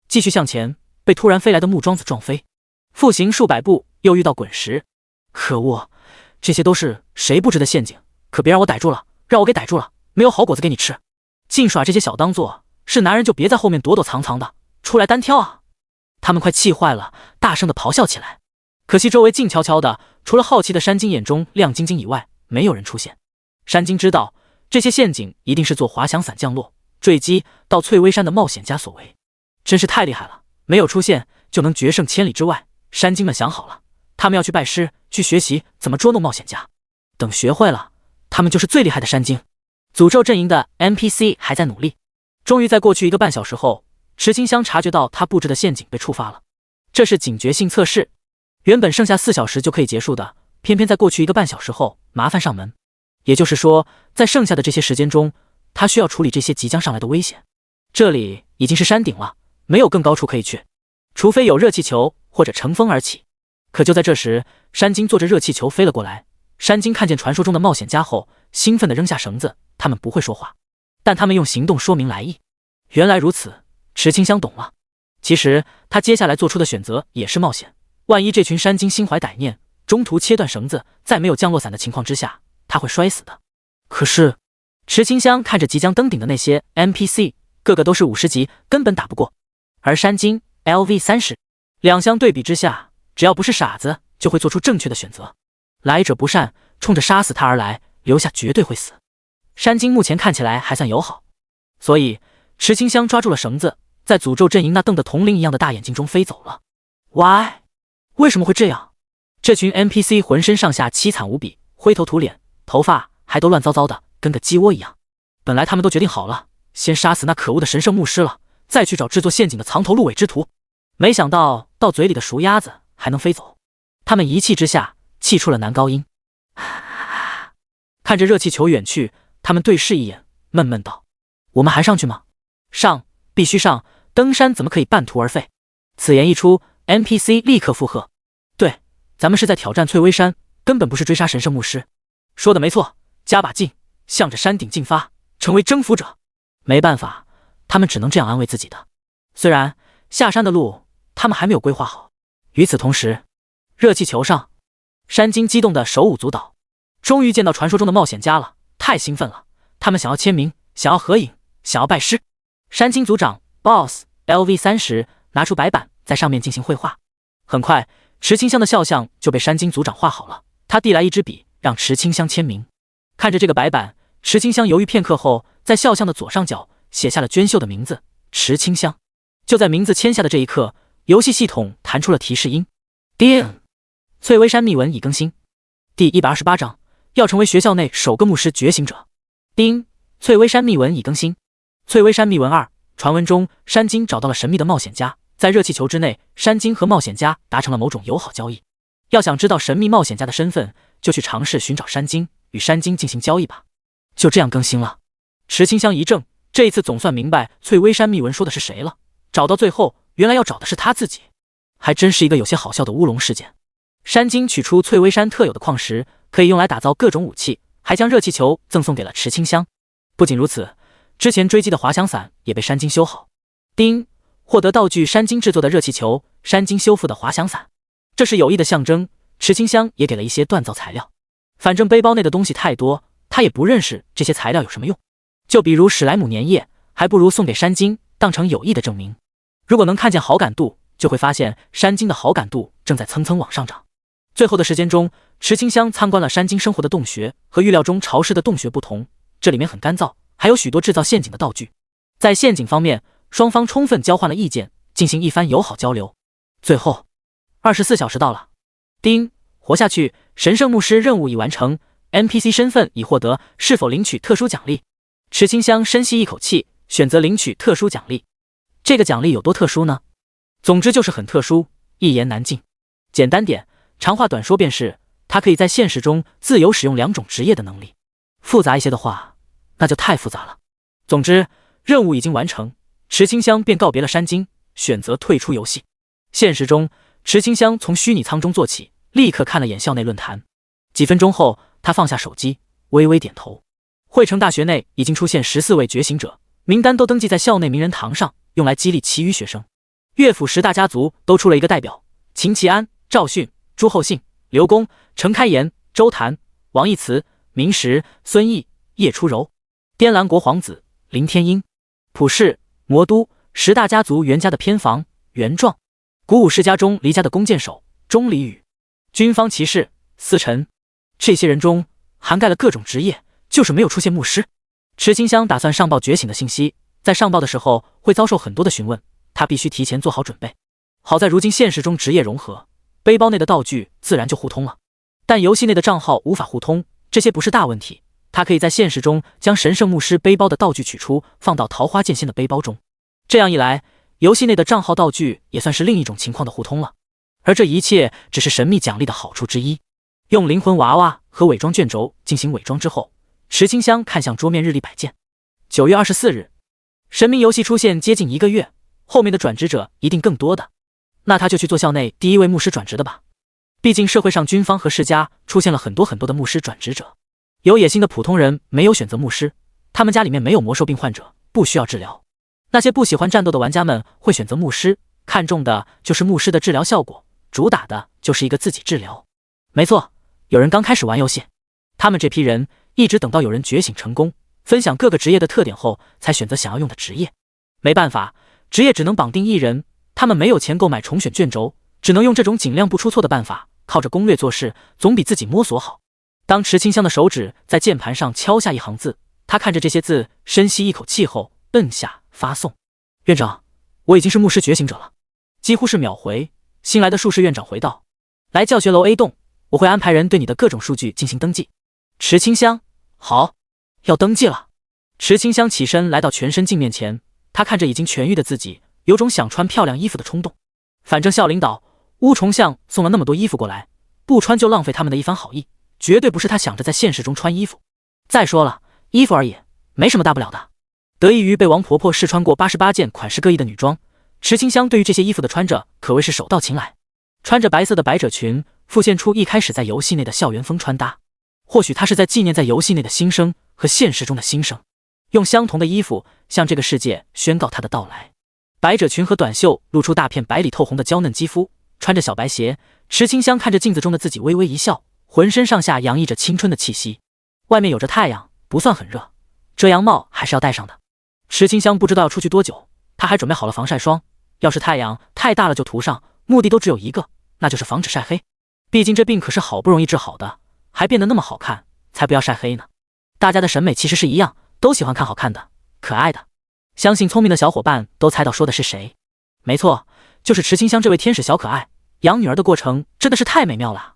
继续向前，被突然飞来的木桩子撞飞，复行数百步，又遇到滚石。可恶，这些都是谁布置的陷阱？可别让我逮住了，让我给逮住了，没有好果子给你吃！净耍这些小当做，是男人就别在后面躲躲藏藏的，出来单挑啊！他们快气坏了，大声的咆哮起来。可惜周围静悄悄的，除了好奇的山精眼中亮晶晶以外，没有人出现。山精知道这些陷阱一定是做滑翔伞降落、坠机到翠微山的冒险家所为，真是太厉害了！没有出现就能决胜千里之外。山精们想好了，他们要去拜师，去学习怎么捉弄冒险家。等学会了，他们就是最厉害的山精。诅咒阵营的 NPC 还在努力。终于在过去1个半小时后，池清香察觉到他布置的陷阱被触发了。这是警觉性测试，原本剩下4小时就可以结束的，偏偏在过去1个半小时后麻烦上门。也就是说，在剩下的这些时间中，他需要处理这些即将上来的危险。这里已经是山顶了，没有更高处可以去，除非有热气球或者乘风而起。可就在这时，山精坐着热气球飞了过来。山精看见传说中的冒险家后，兴奋地扔下绳子。他们不会说话，但他们用行动说明来意。原来如此，池清香懂了。其实他接下来做出的选择也是冒险。万一这群山精心怀歹念，中途切断绳子，在没有降落伞的情况之下，他会摔死的。可是池清香看着即将登顶的那些 NPC， 个个都是50级，根本打不过。而山精 LV30， 两相对比之下，只要不是傻子，就会做出正确的选择。来者不善，冲着杀死他而来，留下绝对会死。山精目前看起来还算友好，所以池清香抓住了绳子，在诅咒阵营那瞪得铜铃一样的大眼睛中飞走了。喂，为什么会这样？这群 NPC 浑身上下凄惨无比，灰头土脸，头发还都乱糟糟的，跟个鸡窝一样。本来他们都决定好了，先杀死那可恶的神圣牧师了，再去找制作陷阱的藏头鹿尾之徒。没想到到嘴里的熟鸭子还能飞走，他们一气之下气出了男高音。看着热气球远去，他们对视一眼，闷闷道：“我们还上去吗？上，必须上！登山怎么可以半途而废？”此言一出 ，NPC 立刻附和：“对，咱们是在挑战翠微山，根本不是追杀神圣牧师。说的没错，加把劲，向着山顶进发，成为征服者。”没办法，他们只能这样安慰自己的。虽然下山的路他们还没有规划好。与此同时，热气球上，山精激动的手舞足蹈，终于见到传说中的冒险家了。太兴奋了，他们想要签名，想要合影，想要拜师。山精组长 Boss LV30 拿出白板，在上面进行绘画。很快，池清香的肖像就被山精组长画好了。他递来一支笔，让池清香签名。看着这个白板，池清香犹豫片刻后，在肖像的左上角写下了娟秀的名字池清香。就在名字签下的这一刻，游戏系统弹出了提示音：叮！翠微山秘文已更新。第128章。要成为学校内首个牧师觉醒者。叮！翠微山秘文已更新。翠微山秘文2：传闻中，山精找到了神秘的冒险家，在热气球之内，山精和冒险家达成了某种友好交易。要想知道神秘冒险家的身份，就去尝试寻找山精，与山精进行交易吧。就这样更新了。池清香一怔，这一次总算明白翠微山秘文说的是谁了。找到最后，原来要找的是他自己，还真是一个有些好笑的乌龙事件。山精取出翠微山特有的矿石，可以用来打造各种武器，还将热气球赠送给了池清香。不仅如此，之前追击的滑翔伞也被山精修好。叮！获得道具山精制作的热气球，山精修复的滑翔伞，这是友谊的象征。池清香也给了一些锻造材料，反正背包内的东西太多，他也不认识这些材料有什么用。就比如史莱姆粘液，还不如送给山精，当成友谊的证明。如果能看见好感度，就会发现山精的好感度正在蹭蹭往上涨。最后的时间中，池清香参观了山精生活的洞穴，和预料中潮湿的洞穴不同，这里面很干燥，还有许多制造陷阱的道具。在陷阱方面，双方充分交换了意见，进行一番友好交流。最后，24小时到了。叮！活下去，神圣牧师任务已完成， NPC 身份已获得，是否领取特殊奖励？池清香深吸一口气，选择领取特殊奖励。这个奖励有多特殊呢？总之就是很特殊，一言难尽。简单点，长话短说便是，他可以在现实中自由使用2种职业的能力。复杂一些的话，那就太复杂了。总之，任务已经完成，池清香便告别了山精，选择退出游戏。现实中，池清香从虚拟舱中坐起，立刻看了眼校内论坛。几分钟后，他放下手机，微微点头。汇成大学内已经出现14位觉醒者，名单都登记在校内名人堂上，用来激励其余学生。乐府10大家族都出了一个代表，秦其安、赵训、朱厚信、刘公、程开言、周谭、王义慈、明实、孙毅、叶初柔、滇兰国皇子林天鹰、普氏、魔都10大家族袁家的偏房袁壮，古武世家中黎家的弓箭手钟离宇，军方骑士司晨。这些人中涵盖了各种职业，就是没有出现牧师。池清香打算上报觉醒的信息，在上报的时候会遭受很多的询问，他必须提前做好准备。好在如今现实中职业融合，背包内的道具自然就互通了，但游戏内的账号无法互通，这些不是大问题。他可以在现实中将神圣牧师背包的道具取出，放到桃花剑仙的背包中。这样一来，游戏内的账号道具也算是另一种情况的互通了。而这一切只是神秘奖励的好处之一。用灵魂娃娃和伪装卷轴进行伪装之后，池清香看向桌面日历摆件。9月24日，神明游戏出现接近1个月，后面的转职者一定更多的。那他就去做校内第一位牧师转职的吧。毕竟社会上军方和世家出现了很多的牧师转职者。有野心的普通人没有选择牧师，他们家里面没有魔兽病患者，不需要治疗。那些不喜欢战斗的玩家们会选择牧师，看重的就是牧师的治疗效果，主打的就是一个自己治疗。没错，有人刚开始玩游戏，他们这批人一直等到有人觉醒成功，分享各个职业的特点后，才选择想要用的职业。没办法，职业只能绑定一人，他们没有钱购买重选卷轴，只能用这种尽量不出错的办法，靠着攻略做事，总比自己摸索好。当池清香的手指在键盘上敲下一行字，他看着这些字，深吸一口气后摁下发送。院长，我已经是牧师觉醒者了。几乎是秒回，新来的术士院长回道：来教学楼 A 栋，我会安排人对你的各种数据进行登记。池清香，好，要登记了。池清香起身来到全身镜面前，他看着已经痊愈的自己，有种想穿漂亮衣服的冲动。反正校领导乌重相送了那么多衣服过来，不穿就浪费他们的一番好意，绝对不是他想着在现实中穿衣服。再说了，衣服而已，没什么大不了的。得益于被王婆婆试穿过88件款式各异的女装，池清香对于这些衣服的穿着可谓是手到擒来。穿着白色的百褶裙，复现出一开始在游戏内的校园风穿搭。或许他是在纪念在游戏内的新生和现实中的新生，用相同的衣服向这个世界宣告他的到来。百褶裙和短袖露出大片白里透红的娇嫩肌肤，穿着小白鞋，池清香看着镜子中的自己微微一笑，浑身上下洋溢着青春的气息。外面有着太阳，不算很热，遮阳帽还是要戴上的。池清香不知道要出去多久，他还准备好了防晒霜，要是太阳太大了就涂上，目的都只有一个，那就是防止晒黑。毕竟这病可是好不容易治好的，还变得那么好看，才不要晒黑呢。大家的审美其实是一样，都喜欢看好看的、可爱的。相信聪明的小伙伴都猜到说的是谁。没错，就是池清香这位天使小可爱。养女儿的过程真的是太美妙了。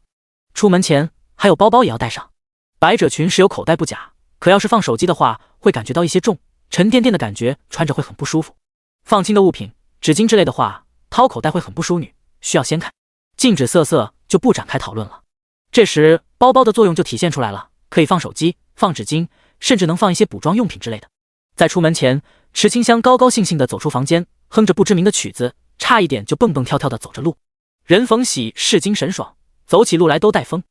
出门前还有包包也要带上。百褶裙是有口袋不假，可要是放手机的话，会感觉到一些重，沉甸甸的感觉，穿着会很不舒服。放轻的物品，纸巾之类的话，掏口袋会很不淑女，需要掀开。禁止色就不展开讨论了。这时包包的作用就体现出来了，可以放手机、放纸巾，甚至能放一些补妆用品之类的。在出门前，池清香高高兴兴地走出房间，哼着不知名的曲子，差一点就蹦蹦跳跳地走着路。人逢喜是精神爽，走起路来都带风。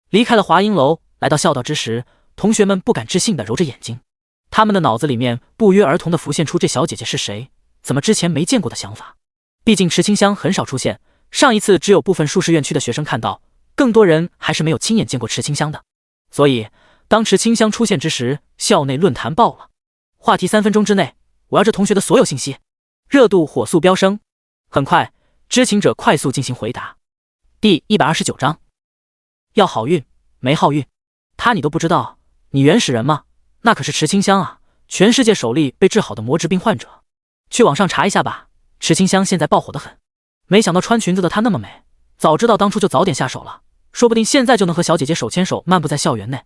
离开了华英楼，来到校道之时，同学们不敢置信地揉着眼睛，他们的脑子里面不约而同地浮现出这小姐姐是谁，怎么之前没见过的想法。毕竟池清香很少出现，上一次只有部分术士院区的学生看到，更多人还是没有亲眼见过池清香的。所以当池清香出现之时，校内论坛爆了。话题3分钟之内，我要这同学的所有信息。热度火速飙升。很快，知情者快速进行回答。第129章，要好运没好运，他你都不知道，你原始人吗？那可是池清香啊，全世界首例被治好的魔质病患者。去网上查一下吧，池清香现在爆火得很。没想到穿裙子的她那么美，早知道当初就早点下手了，说不定现在就能和小姐姐手牵手漫步在校园内。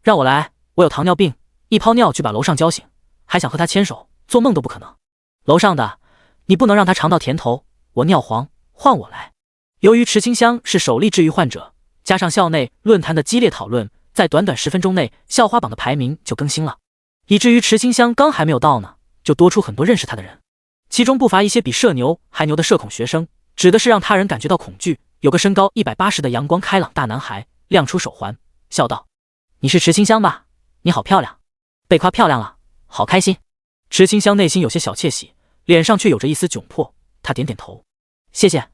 让我来，我有糖尿病，一泡尿就把楼上浇醒，还想和她牵手，做梦都不可能。楼上的，你不能让她尝到甜头，我尿黄，换我来。由于池清香是首例治愈患者，加上校内论坛的激烈讨论，在短短10分钟内，校花榜的排名就更新了，以至于池清香刚还没有到呢，就多出很多认识她的人，其中不乏一些比社牛还牛的社恐学生，指的是让他人感觉到恐惧。有个身高180的阳光开朗大男孩亮出手环，笑道：你是池清香吧？你好漂亮。被夸漂亮了，好开心。池清香内心有些小窃喜，脸上却有着一丝窘迫，他点点头，谢谢。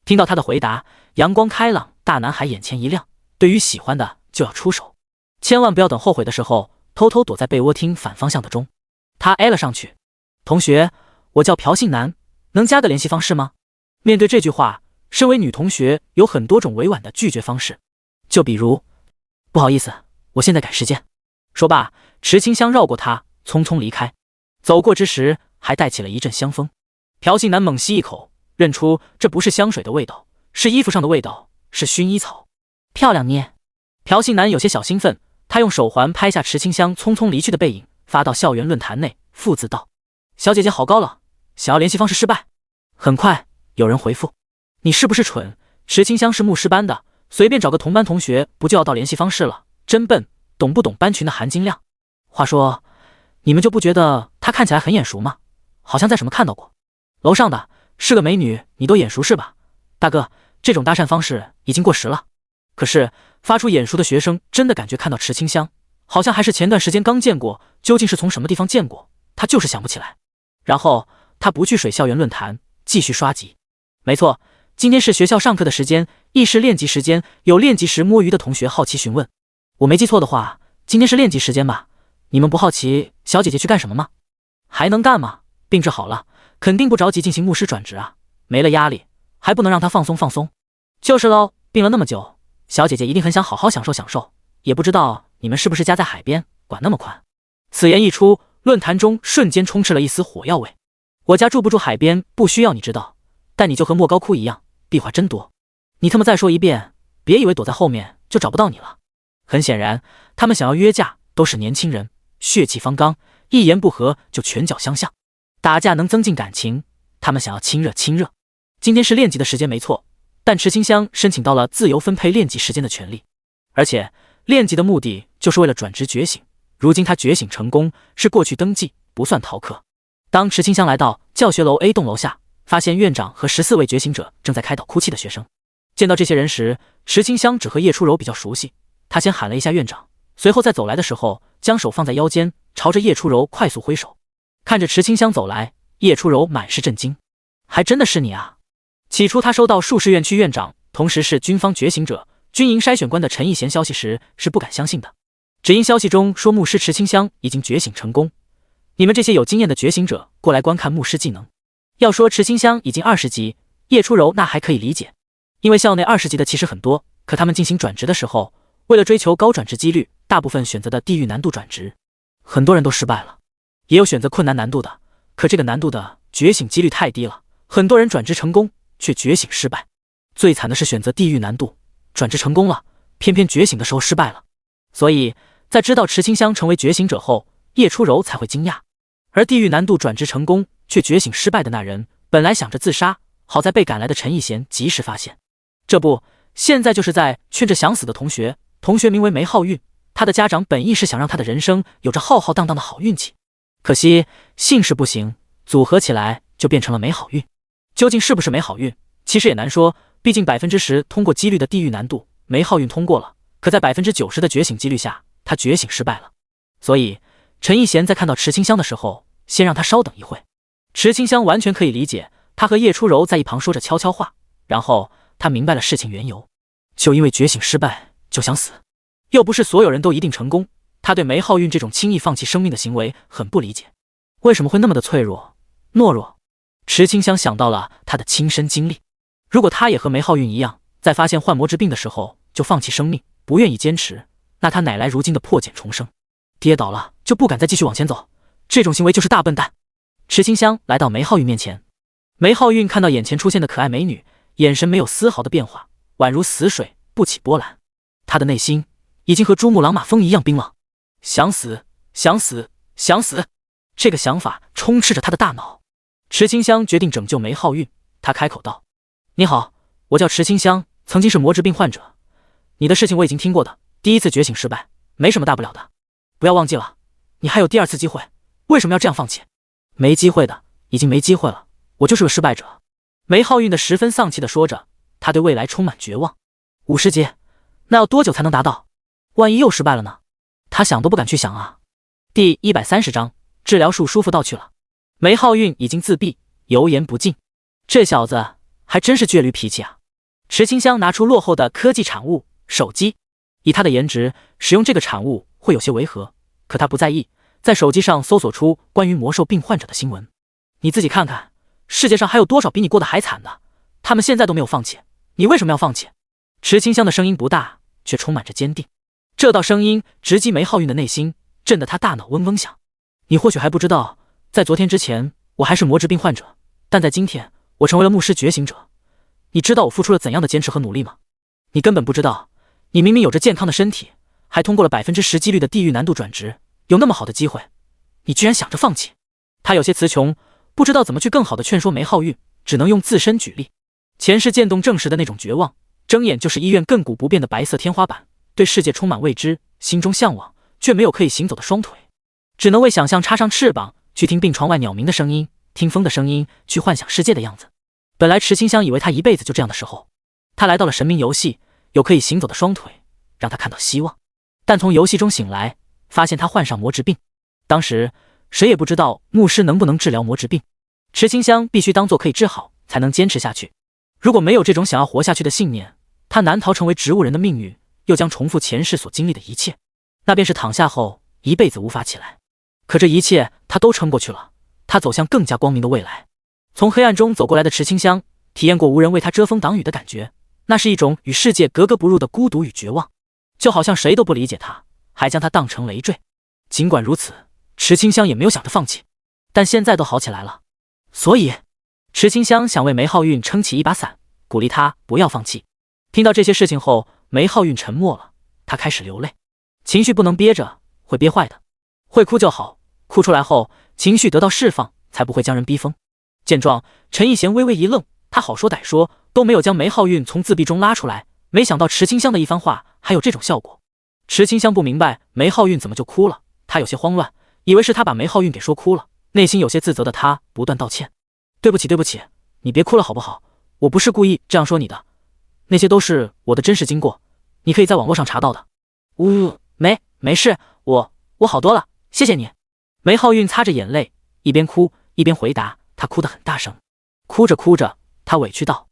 听到他的回答，阳光开朗大男孩眼前一亮，对于喜欢的就要出手，千万不要等后悔的时候，偷偷躲在被窝听反方向的钟。他挨了上去，同学，我叫朴信男，能加个联系方式吗？面对这句话，身为女同学有很多种委婉的拒绝方式，就比如，不好意思，我现在赶时间。说罢，池清香绕过他，匆匆离开。走过之时，还带起了一阵香风。朴信男猛吸一口，认出这不是香水的味道，是衣服上的味道，是薰衣草。漂亮捏！朴信男有些小兴奋，他用手环拍下池清香匆匆离去的背影，发到校园论坛内，附字道：小姐姐好高冷，想要联系方式失败。很快有人回复：你是不是蠢？池清香是牧师班的，随便找个同班同学不就要到联系方式了？真笨，懂不懂班群的含金量？话说，你们就不觉得她看起来很眼熟吗？好像在什么看到过。楼上的是个美女，你都眼熟是吧？大哥，这种搭讪方式已经过时了。可是发出眼熟的学生真的感觉看到池清香，好像还是前段时间刚见过，究竟是从什么地方见过，他就是想不起来。然后他不去水校园论坛，继续刷级。没错，今天是学校上课的时间，亦是练级时间。有练级时摸鱼的同学好奇询问：我没记错的话，今天是练级时间吧？你们不好奇小姐姐去干什么吗？还能干吗？病治好了，肯定不着急进行牧师转职啊，没了压力，还不能让她放松放松。就是喽，病了那么久，小姐姐一定很想好好享受享受，也不知道你们是不是家在海边，管那么宽。此言一出，论坛中瞬间充斥了一丝火药味。我家住不住海边不需要你知道，但你就和莫高窟一样，屁话真多。你他妈再说一遍，别以为躲在后面就找不到你了。很显然，他们想要约架都是年轻人，血气方刚，一言不合就拳脚相向。打架能增进感情，他们想要亲热亲热。今天是练级的时间没错，但池清香申请到了自由分配练级时间的权利，而且练级的目的就是为了转职觉醒。如今他觉醒成功，是过去登记，不算逃课。当池清香来到教学楼 A 栋楼下，发现院长和14位觉醒者正在开导哭泣的学生。见到这些人时，池清香只和叶初柔比较熟悉，他先喊了一下院长，随后在走来的时候将手放在腰间，朝着叶初柔快速挥手。看着池清香走来，叶初柔满是震惊：还真的是你啊！起初他收到术士院区院长同时是军方觉醒者军营筛选官的陈义贤消息时是不敢相信的，只因消息中说牧师池清香已经觉醒成功，你们这些有经验的觉醒者过来观看牧师技能。要说池清香已经20级，叶初柔那还可以理解，因为校内20级的其实很多，可他们进行转职的时候，为了追求高转职几率，大部分选择的地狱难度转职，很多人都失败了。也有选择困难难度的，可这个难度的觉醒几率太低了，很多人转职成功却觉醒失败。最惨的是选择地狱难度，转职成功了，偏偏觉醒的时候失败了。所以在知道池清香成为觉醒者后，叶初柔才会惊讶。而地狱难度转职成功却觉醒失败的那人，本来想着自杀，好在被赶来的陈义贤及时发现。这不，现在就是在劝着想死的同学。同学名为梅浩运，他的家长本意是想让他的人生有着浩浩荡荡的好运气，可惜姓氏不行，组合起来就变成了梅好运。究竟是不是梅好运，其实也难说，毕竟10%通过几率的地狱难度，梅浩运通过了，可在90%的觉醒几率下，他觉醒失败了。所以陈义贤在看到池清香的时候，先让他稍等一会。池清香完全可以理解，他和叶初柔在一旁说着悄悄话，然后他明白了事情缘由，就因为觉醒失败就想死。又不是所有人都一定成功，他对梅浩运这种轻易放弃生命的行为很不理解。为什么会那么的脆弱懦弱？池清香想到了他的亲身经历，如果他也和梅浩运一样，在发现幻魔之病的时候就放弃生命，不愿意坚持，那他哪来如今的破茧重生？跌倒了就不敢再继续往前走，这种行为就是大笨蛋。池清香来到梅浩运面前，梅浩运看到眼前出现的可爱美女，眼神没有丝毫的变化，宛如死水，不起波澜。他的内心已经和珠穆朗玛峰一样冰冷，想死，想死，想死，这个想法充斥着他的大脑。池清香决定拯救梅浩运，他开口道：你好，我叫池清香，曾经是魔之病患者，你的事情我已经听过的，第一次觉醒失败，没什么大不了的，不要忘记了，你还有第2次机会，为什么要这样放弃？没机会的，已经没机会了，我就是个失败者。梅浩运的十分丧气地说着，他对未来充满绝望。50级，那要多久才能达到？万一又失败了呢？他想都不敢去想啊。第130章，治疗术舒服到去了。梅浩运已经自闭，油盐不进，这小子还真是倔驴脾气啊。池清香拿出落后的科技产物手机，以他的颜值，使用这个产物会有些违和，可他不在意，在手机上搜索出关于魔兽病患者的新闻。你自己看看，世界上还有多少比你过得还惨的？他们现在都没有放弃，你为什么要放弃？池清香的声音不大，却充满着坚定。这道声音直击梅浩运的内心，震得他大脑嗡嗡响。你或许还不知道，在昨天之前，我还是魔质病患者，但在今天，我成为了牧师觉醒者。你知道我付出了怎样的坚持和努力吗？你根本不知道，你明明有着健康的身体，还通过了10%几率的地狱难度转职，有那么好的机会，你居然想着放弃。他有些词穷，不知道怎么去更好的劝说梅浩运，只能用自身举例。前世渐冻症时的那种绝望，睁眼就是医院亘古不变的白色天花板，对世界充满未知，心中向往，却没有可以行走的双腿，只能为想象插上翅膀，去听病床外鸟鸣的声音，听风的声音，去幻想世界的样子。本来池清香以为他一辈子就这样的时候，他来到了神明游戏，有可以行走的双腿，让他看到希望。但从游戏中醒来，发现他患上魔质病。当时谁也不知道牧师能不能治疗魔质病，池清香必须当作可以治好，才能坚持下去。如果没有这种想要活下去的信念，他难逃成为植物人的命运，又将重复前世所经历的一切，那便是躺下后一辈子无法起来。可这一切他都撑过去了，他走向更加光明的未来。从黑暗中走过来的池清香，体验过无人为他遮风挡雨的感觉，那是一种与世界格格不入的孤独与绝望，就好像谁都不理解他，还将他当成累赘。尽管如此，池清香也没有想着放弃，但现在都好起来了，所以池清香想为梅浩运撑起一把伞，鼓励他不要放弃。听到这些事情后，梅浩运沉默了，他开始流泪。情绪不能憋着，会憋坏的，会哭就好，哭出来后情绪得到释放，才不会将人逼疯。见状，陈义贤微微一愣，他好说歹说都没有将梅浩运从自闭中拉出来，没想到池清香的一番话还有这种效果。池清香不明白梅浩运怎么就哭了，他有些慌乱，以为是他把梅浩运给说哭了，内心有些自责的他不断道歉：对不起对不起，你别哭了好不好，我不是故意这样说你的，那些都是我的真实经过，你可以在网络上查到的。没事，我好多了，谢谢你。梅浩运擦着眼泪，一边哭一边回答，他哭得很大声。哭着哭着，他委屈道：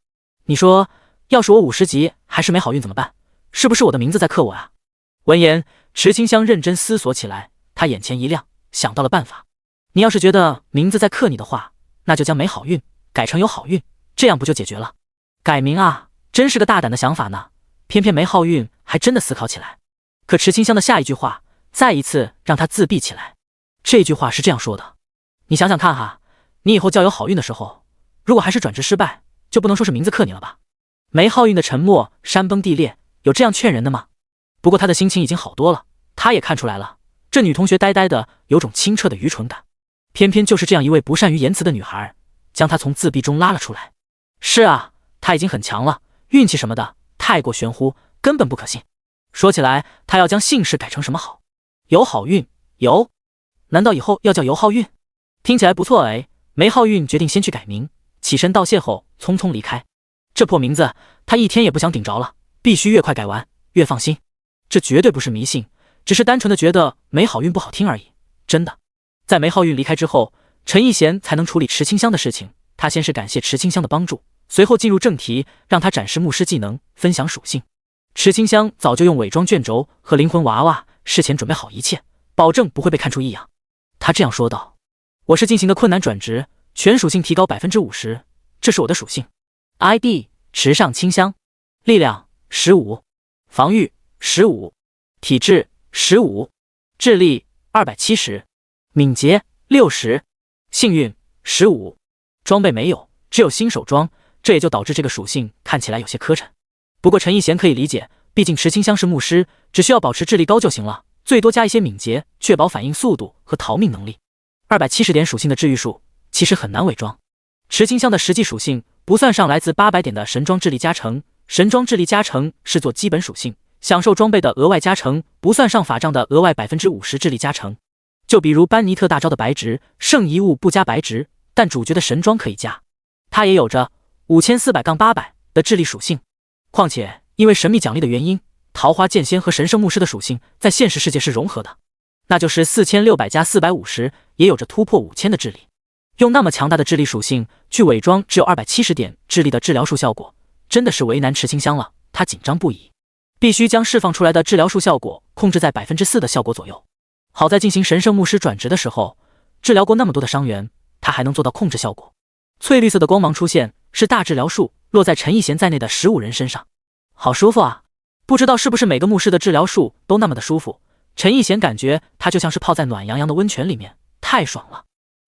你说要是我50级还是梅好运怎么办？是不是我的名字在克我啊？闻言，池清香认真思索起来，他眼前一亮，想到了办法。你要是觉得名字在克你的话，那就将梅好运改成有好运，这样不就解决了？改名啊，真是个大胆的想法呢。偏偏梅浩运还真的思考起来。可池清香的下一句话再一次让他自闭起来。这句话是这样说的：你想想看哈，你以后叫有好运的时候，如果还是转职失败，就不能说是名字克你了吧？梅浩运的沉默山崩地裂，有这样劝人的吗？不过他的心情已经好多了，他也看出来了，这女同学呆呆的，有种清澈的愚蠢感。偏偏就是这样一位不善于言辞的女孩，将她从自闭中拉了出来。是啊，她已经很强了，运气什么的太过玄乎，根本不可信。说起来，她要将姓氏改成什么好？有好运，有？难道以后要叫尤浩运？听起来不错哎。梅浩运决定先去改名，起身道谢后匆匆离开。这破名字他一天也不想顶着了，必须越快改完越放心。这绝对不是迷信，只是单纯的觉得梅好运不好听而已。真的。在梅浩运离开之后，陈义贤才能处理池清香的事情。他先是感谢池清香的帮助，随后进入正题，让他展示牧师技能，分享属性。池清香早就用伪装卷轴和灵魂娃娃事前准备好一切，保证不会被看出异样。他这样说道：我是进行的困难转职，全属性提高50%，这是我的属性。ID 池上清香，力量15，防御15，体质15，智力270，敏捷60，幸运15。装备没有，只有新手装，这也就导致这个属性看起来有些磕碜。不过陈义贤可以理解，毕竟池清香是牧师，只需要保持智力高就行了，最多加一些敏捷，确保反应速度和逃命能力。270点属性的治愈术其实很难伪装。池清香的实际属性不算上来自800点的神装智力加成，神装智力加成是做基本属性，享受装备的额外加成，不算上法杖的额外50%智力加成。就比如班尼特大招的白值，圣遗物不加白值，但主角的神装可以加。它也有着5400-800的智力属性。况且因为神秘奖励的原因，桃花剑仙和神圣牧师的属性在现实世界是融合的，那就是4600+450，也有着突破5000的智力。用那么强大的智力属性去伪装只有270点智力的治疗术效果，真的是为难池清香了，他紧张不已。必须将释放出来的治疗术效果控制在 4% 的效果左右。好在进行神圣牧师转职的时候，治疗过那么多的伤员，他还能做到控制效果。翠绿色的光芒出现，是大治疗术落在陈逸贤在内的15人身上。好舒服啊！不知道是不是每个牧师的治疗术都那么的舒服，陈逸贤感觉他就像是泡在暖洋洋的温泉里面，太爽了。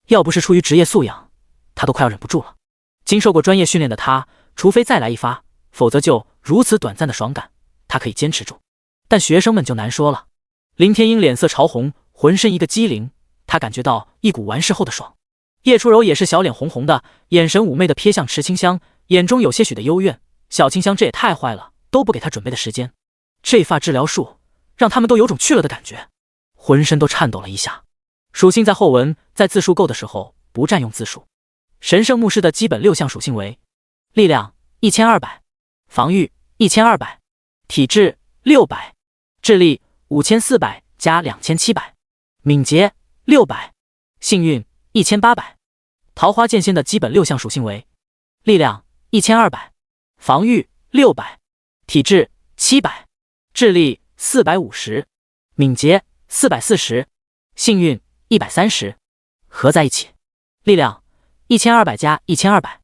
要不是出于职业素养，他都快要忍不住了。经受过专业训练的他，除非再来一发，否则就如此短暂的爽感，他可以坚持住。但学生们就难说了。林天鹰脸色潮红，浑身一个机灵，他感觉到一股完事后的爽。叶初柔也是小脸红红的，眼神妩媚的瞥向池清香，眼中有些许的幽怨。小清香这也太坏了，都不给他准备的时间。这发治疗术让他们都有种去了的感觉，浑身都颤抖了一下。属性在后文，在字数够的时候不占用字数。神圣牧师的基本6项属性为：力量1200，防御1200，体质600，智力5400加2700，敏捷600，幸运1800。桃花剑仙的基本6项属性为：力量1200，防御600，体质700，智力450，敏捷440，幸运130。合在一起，力量1200加1200，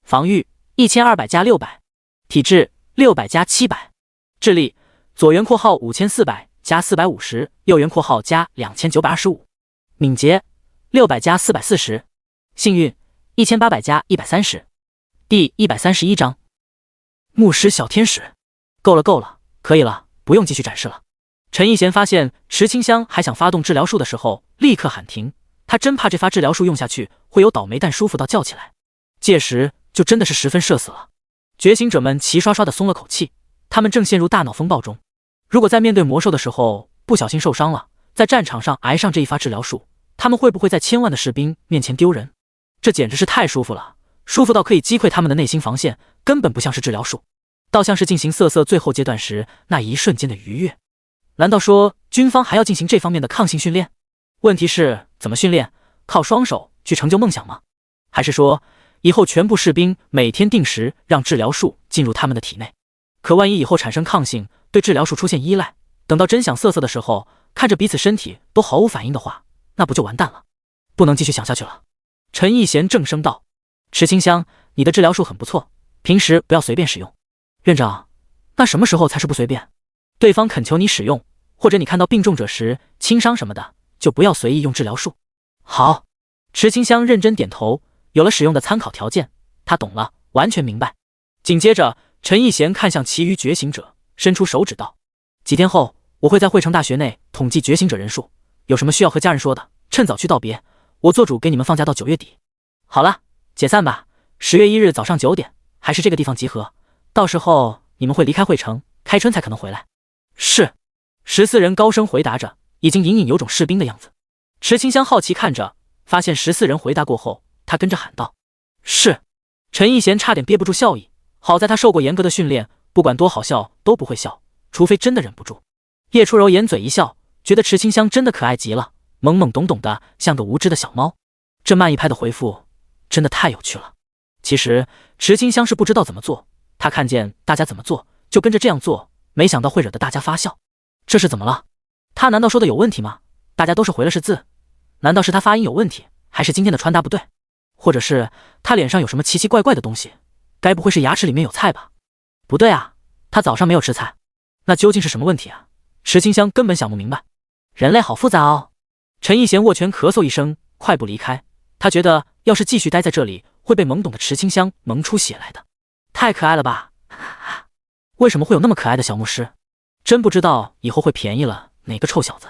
防御1200加600，体质600加700，智力左圆括号5400加450，右圆括号加2925，敏捷600加440，幸运1800加130。第131章，牧师小天使。够了，可以了，不用继续展示了。陈逸贤发现池清香还想发动治疗术的时候，立刻喊停。他真怕这发治疗术用下去会有倒霉蛋舒服到叫起来，届时就真的是十分社死了。觉醒者们齐刷刷的松了口气，他们正陷入大脑风暴中。如果在面对魔兽的时候不小心受伤了，在战场上挨上这一发治疗术，他们会不会在千万的士兵面前丢人？这简直是太舒服了，舒服到可以击溃他们的内心防线，根本不像是治疗术，倒像是进行瑟瑟最后阶段时那一瞬间的愉悦。难道说军方还要进行这方面的抗性训练？问题是怎么训练？靠双手去成就梦想吗？还是说以后全部士兵每天定时让治疗术进入他们的体内？可万一以后产生抗性，对治疗术出现依赖，等到真想瑟瑟的时候，看着彼此身体都毫无反应的话，那不就完蛋了？不能继续想下去了。陈逸贤正声道：池清香，你的治疗术很不错，平时不要随便使用。院长，那什么时候才是不随便？对方恳求你使用，或者你看到病重者时轻伤什么的，就不要随意用治疗术。好。池清香认真点头，有了使用的参考条件，他懂了，完全明白。紧接着陈逸贤看向其余觉醒者，伸出手指道：几天后我会在汇成大学内统计觉醒者人数，有什么需要和家人说的，趁早去道别，我做主给你们放假到9月底。好了，解散吧，10月1日早上9点，还是这个地方集合，到时候你们会离开汇成，开春才可能回来。是。14人高声回答着，已经隐隐有种士兵的样子。池清香好奇看着，发现14人回答过后，他跟着喊道：是。陈逸贤差点憋不住笑意，好在他受过严格的训练，不管多好笑都不会笑，除非真的忍不住。叶初柔掩嘴一笑，觉得池清香真的可爱极了，懵懵懂懂的像个无知的小猫。这慢一拍的回复真的太有趣了。其实池清香是不知道怎么做，他看见大家怎么做就跟着这样做，没想到会惹得大家发笑。这是怎么了？他难道说的有问题吗？大家都是回了是字，难道是他发音有问题，还是今天的穿搭不对？或者是他脸上有什么奇奇怪怪的东西？该不会是牙齿里面有菜吧？不对啊，他早上没有吃菜，那究竟是什么问题啊？池清香根本想不明白。人类好复杂哦。陈逸贤握拳咳嗽一声，快步离开。他觉得要是继续待在这里，会被懵懂的池清香萌出血来的。太可爱了吧？为什么会有那么可爱的小牧师？真不知道以后会便宜了哪个臭小子。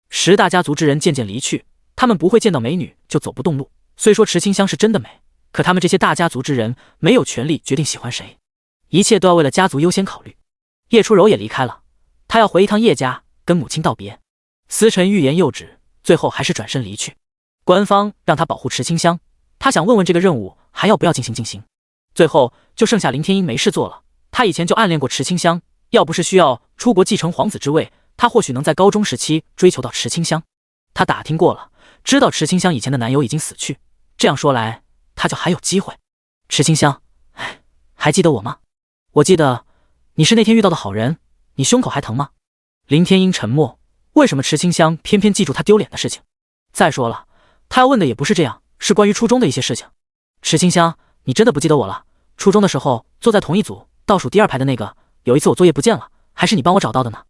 10大家族之人渐渐离去，他们不会见到美女就走不动路。虽说池清香是真的美，可他们这些大家族之人没有权利决定喜欢谁，一切都要为了家族优先考虑。叶初柔也离开了，他要回一趟叶家跟母亲道别。思辰欲言又止，最后还是转身离去。官方让他保护池清香，他想问问这个任务还要不要进行。最后就剩下林天鹰没事做了。他以前就暗恋过池清香，要不是需要出国继承皇子之位，他或许能在高中时期追求到池清香。他打听过了，知道池清香以前的男友已经死去，这样说来他就还有机会。池清香，还记得我吗？我记得你是那天遇到的好人，你胸口还疼吗？林天鹰沉默，为什么池清香偏偏记住他丢脸的事情？再说了，他要问的也不是这样，是关于初中的一些事情。池清香，你真的不记得我了？初中的时候坐在同一组倒数第2排的那个，有一次我作业不见了，还是你帮我找到的呢。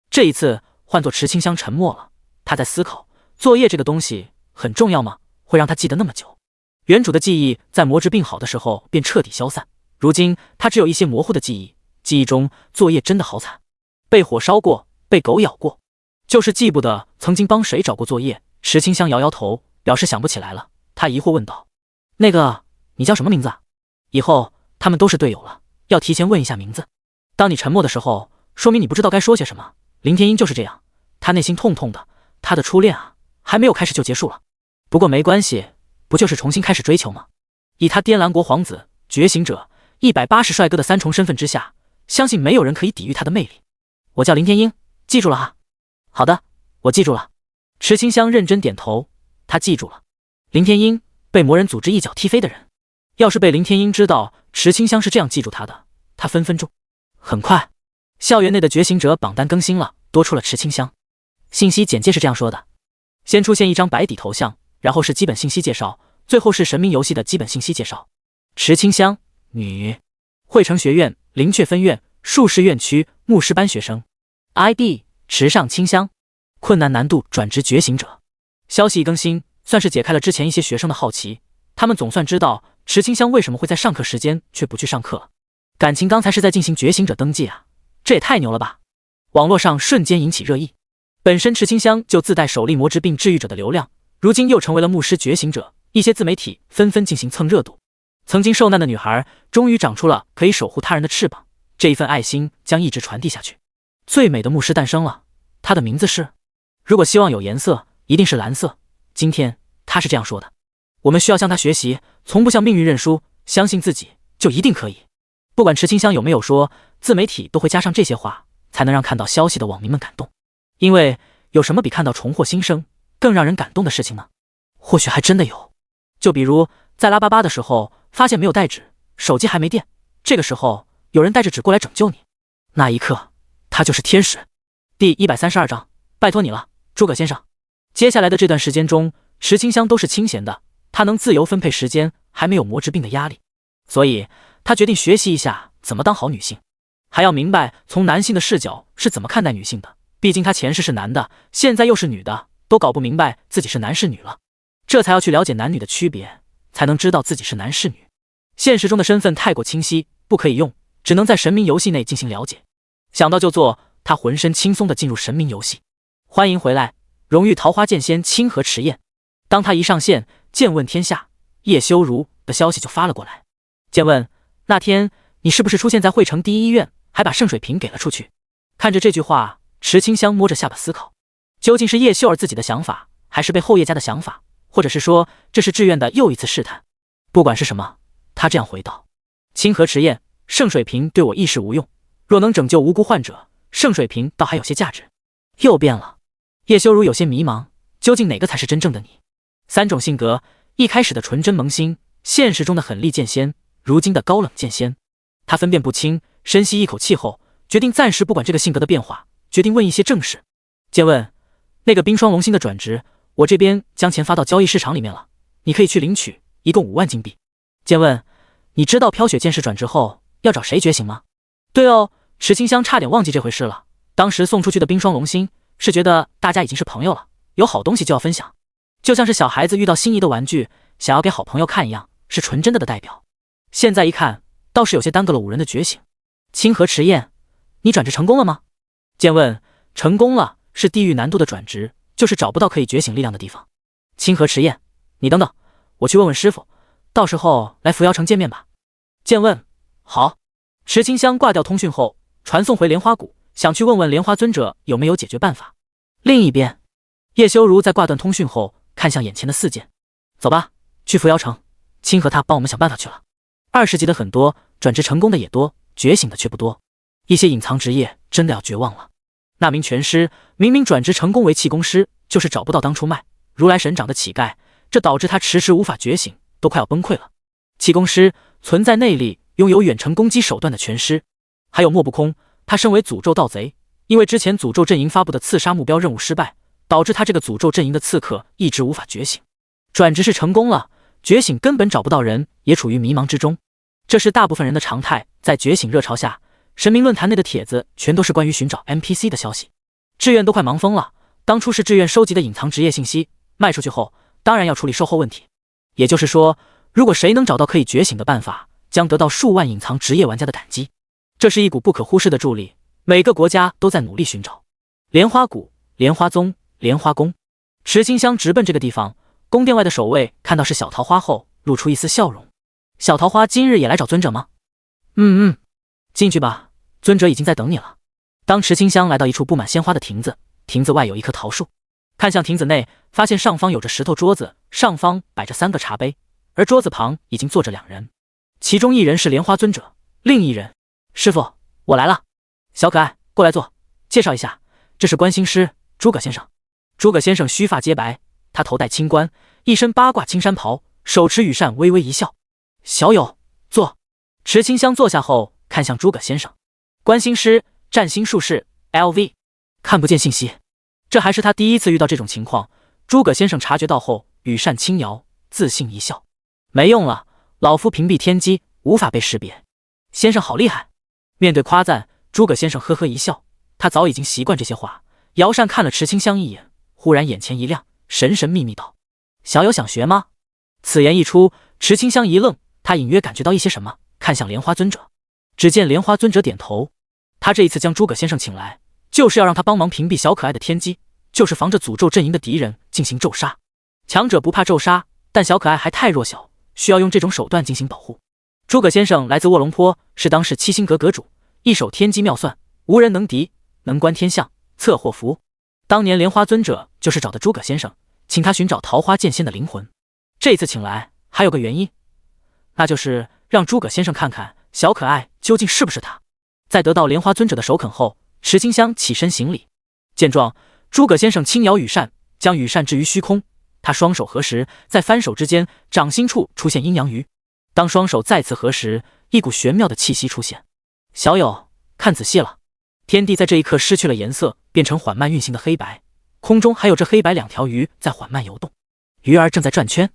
这一次换作池清香沉默了，他在思考，作业这个东西很重要吗？会让他记得那么久？原主的记忆在魔之病好的时候便彻底消散，如今他只有一些模糊的记忆，记忆中作业真的好惨，被火烧过，被狗咬过，就是记不得曾经帮谁找过作业。池清香摇摇头，表示想不起来了。他疑惑问道：那个，你叫什么名字啊？以后他们都是队友了，要提前问一下名字。当你沉默的时候，说明你不知道该说些什么。林天鹰就是这样，他内心痛痛的，他的初恋啊，还没有开始就结束了。不过没关系，不就是重新开始追求吗？以他滇蓝国皇子、觉醒者、180帅哥的3重身份之下，相信没有人可以抵御他的魅力。我叫林天鹰，记住了哈。好的，我记住了。池清香认真点头，他记住了。林天鹰，被魔人组织一脚踢飞的人。要是被林天鹰知道池清香是这样记住他的，他分分钟。很快，校园内的觉醒者榜单更新了，多出了池清香。信息简介是这样说的：先出现一张白底头像，然后是基本信息介绍，最后是神明游戏的基本信息介绍。池清香，女，汇成学院灵雀分院术士院区牧师班学生 ，ID 池上清香，困难难度转职觉醒者。消息一更新，算是解开了之前一些学生的好奇，他们总算知道池清香为什么会在上课时间却不去上课了。感情刚才是在进行觉醒者登记啊，这也太牛了吧！网络上瞬间引起热议。本身池清香就自带首例魔之病治愈者的流量，如今又成为了牧师觉醒者，一些自媒体纷纷进行蹭热度。曾经受难的女孩终于长出了可以守护他人的翅膀，这一份爱心将一直传递下去。最美的牧师诞生了，她的名字是……如果希望有颜色，一定是蓝色。今天她是这样说的：我们需要向她学习，从不向命运认输，相信自己就一定可以。不管池清香有没有说，自媒体都会加上这些话，才能让看到消息的网民们感动。因为有什么比看到重获新生更让人感动的事情呢？或许还真的有。就比如在拉巴巴的时候，发现没有带纸，手机还没电，这个时候有人带着纸过来拯救你，那一刻他就是天使。第132章，拜托你了，诸葛先生。接下来的这段时间中，池清香都是清闲的，她能自由分配时间，还没有魔之病的压力，所以她决定学习一下怎么当好女性，还要明白从男性的视角是怎么看待女性的。毕竟她前世是男的，现在又是女的，都搞不明白自己是男是女了，这才要去了解男女的区别，才能知道自己是男是女。现实中的身份太过清晰，不可以用，只能在神明游戏内进行了解。想到就做，他浑身轻松地进入神明游戏。欢迎回来，荣誉桃花剑仙清河迟彦。当他一上线，剑问天下，叶修如的消息就发了过来。剑问，那天你是不是出现在汇城第一医院，还把圣水瓶给了出去？看着这句话，池清香摸着下巴思考，究竟是叶秀儿自己的想法，还是被后叶家的想法，或者是说这是志愿的又一次试探？不管是什么，他这样回道：清河迟彦，圣水瓶对我一时无用，若能拯救无辜患者，圣水瓶倒还有些价值。又变了。叶修如有些迷茫，究竟哪个才是真正的你？3种性格，一开始的纯真萌新，现实中的狠戾剑仙，如今的高冷剑仙。他分辨不清，深吸一口气后，决定暂时不管这个性格的变化，决定问一些正事。剑问，那个冰霜龙星的转职，我这边将钱发到交易市场里面了，你可以去领取，一共5万金币。剑问，你知道飘雪剑士转职后要找谁觉醒吗？对哦，池清香差点忘记这回事了。当时送出去的冰霜龙星是觉得大家已经是朋友了，有好东西就要分享，就像是小孩子遇到心仪的玩具，想要给好朋友看一样，是纯真的代表。现在一看，倒是有些耽搁了5人的觉醒。清河迟彦，你转职成功了吗？剑问，成功了，是地狱难度的转职，就是找不到可以觉醒力量的地方。清河迟彦，你等等，我去问问师傅，到时候来扶摇城见面吧。剑问，好。池清香挂掉通讯后，传送回莲花谷，想去问问莲花尊者有没有解决办法。另一边，叶修如在挂断通讯后，看向眼前的4剑，走吧，去扶摇城，清河他帮我们想办法去了。20级的很多，转职成功的也多，觉醒的却不多。一些隐藏职业真的要绝望了。那名拳师明明转职成功为气功师，就是找不到当初卖如来神掌的乞丐，这导致他迟迟无法觉醒，都快要崩溃了。气功师存在内力，拥有远程攻击手段的拳师，还有莫不空，他身为诅咒盗贼，因为之前诅咒阵营发布的刺杀目标任务失败，导致他这个诅咒阵营的刺客一直无法觉醒。转职是成功了，觉醒根本找不到人，也处于迷茫之中。这是大部分人的常态。在觉醒热潮下，神明论坛内的帖子全都是关于寻找 NPC 的消息，志愿都快忙疯了。当初是志愿收集的隐藏职业信息，卖出去后当然要处理售后问题。也就是说，如果谁能找到可以觉醒的办法，将得到数万隐藏职业玩家的感激。这是一股不可忽视的助力，每个国家都在努力寻找。莲花谷、莲花宗、莲花宫，池清香直奔这个地方。宫殿外的守卫看到是小桃花后，露出一丝笑容。小桃花今日也来找尊者吗？进去吧，尊者已经在等你了。当池清香来到一处布满鲜花的亭子，亭子外有一棵桃树，看向亭子内，发现上方有着石头桌子，上方摆着3个茶杯，而桌子旁已经坐着2人，其中一人是莲花尊者，另一人，师傅，我来了。小可爱，过来坐，介绍一下，这是观星师诸葛先生。诸葛先生须发皆白，他头戴青冠，一身八卦青衫袍，手持羽扇，微微一笑。小友，坐。池清香坐下后，看向诸葛先生。观星师，占星术士 ，LV， 看不见信息。这还是他第一次遇到这种情况。诸葛先生察觉到后，羽扇轻摇，自信一笑。没用了，老夫屏蔽天机，无法被识别。先生好厉害。面对夸赞，诸葛先生呵呵一笑，他早已经习惯这些话。摇扇看了池清香一眼，忽然眼前一亮，神神秘秘道：小友想学吗？此言一出，池清香一愣，他隐约感觉到一些什么，看向莲花尊者。只见莲花尊者点头，他这一次将诸葛先生请来，就是要让他帮忙屏蔽小可爱的天机，就是防着诅咒阵营的敌人进行咒杀。强者不怕咒杀，但小可爱还太弱小，需要用这种手段进行保护。诸葛先生来自卧龙坡，是当世七星阁阁主，一手天机妙算，无人能敌，能观天象，测祸福。当年莲花尊者就是找的诸葛先生，请他寻找桃花剑仙的灵魂。这次请来还有个原因，那就是让诸葛先生看看小可爱究竟是不是他。在得到莲花尊者的首肯后，池清香起身行礼。见状，诸葛先生轻摇羽扇，将羽扇置于虚空。他双手合十，在翻手之间，掌心处出现阴阳鱼。当双手再次合十，一股玄妙的气息出现。小友，看仔细了。天地在这一刻失去了颜色，变成缓慢运行的黑白，空中还有这黑白2条鱼在缓慢游动，鱼儿正在转圈。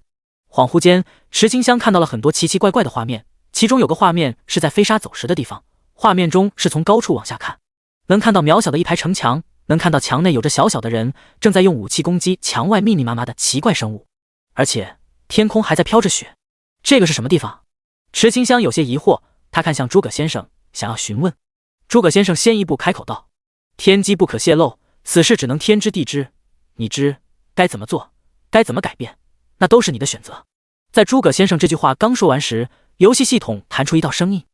恍惚间，池清香看到了很多奇奇怪怪的画面，其中有个画面是在飞沙走石的地方，画面中是从高处往下看，能看到渺小的一排城墙，能看到墙内有着小小的人正在用武器攻击墙外密密麻麻的奇怪生物，而且天空还在飘着雪。这个是什么地方？池清香有些疑惑，他看向诸葛先生，想要询问。诸葛先生先一步开口道：天机不可泄露，此事只能天知地知，你知该怎么做，该怎么改变，那都是你的选择。在诸葛先生这句话刚说完时，游戏系统弹出一道声音：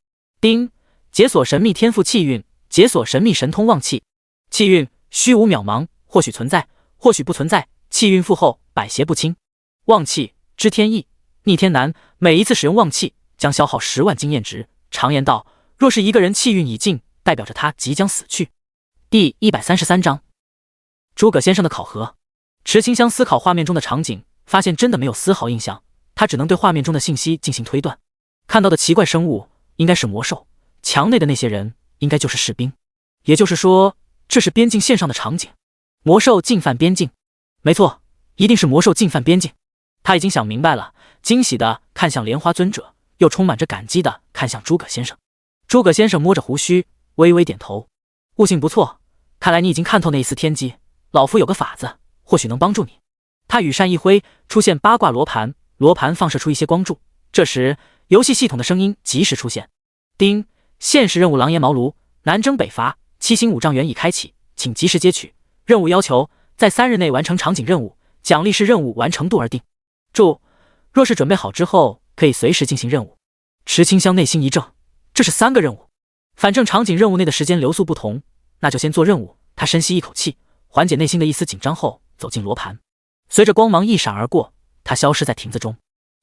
叮，解锁神秘天赋气运，解锁神秘神通旺气。气运虚无渺茫，或许存在，或许不存在，气运负后，百邪不侵。旺气知天意，逆天难，每一次使用旺气将消耗10万经验值。常言道，若是一个人气运已尽，代表着他即将死去。第133章，诸葛先生的考核。池清香思考画面中的场景，发现真的没有丝毫印象，他只能对画面中的信息进行推断。看到的奇怪生物应该是魔兽，墙内的那些人应该就是士兵，也就是说，这是边境线上的场景。魔兽进犯边境，没错，一定是魔兽进犯边境。他已经想明白了，惊喜的看向莲花尊者，又充满着感激的看向诸葛先生。诸葛先生摸着胡须，微微点头。悟性不错，看来你已经看透那一丝天机，老夫有个法子，或许能帮助你。他羽扇一挥，出现八卦罗盘，罗盘放射出一些光柱。这时，游戏系统的声音及时出现：叮，现实任务狼烟茅庐，南征北伐，7星5丈原已开启，请及时接取。任务要求在3日内完成场景任务，奖励是任务完成度而定。注：若是准备好之后，可以随时进行任务。池清香内心一怔，这是3个任务，反正场景任务内的时间流速不同，那就先做任务。他深吸一口气，缓解内心的一丝紧张后，走进罗盘。随着光芒一闪而过，他消失在亭子中。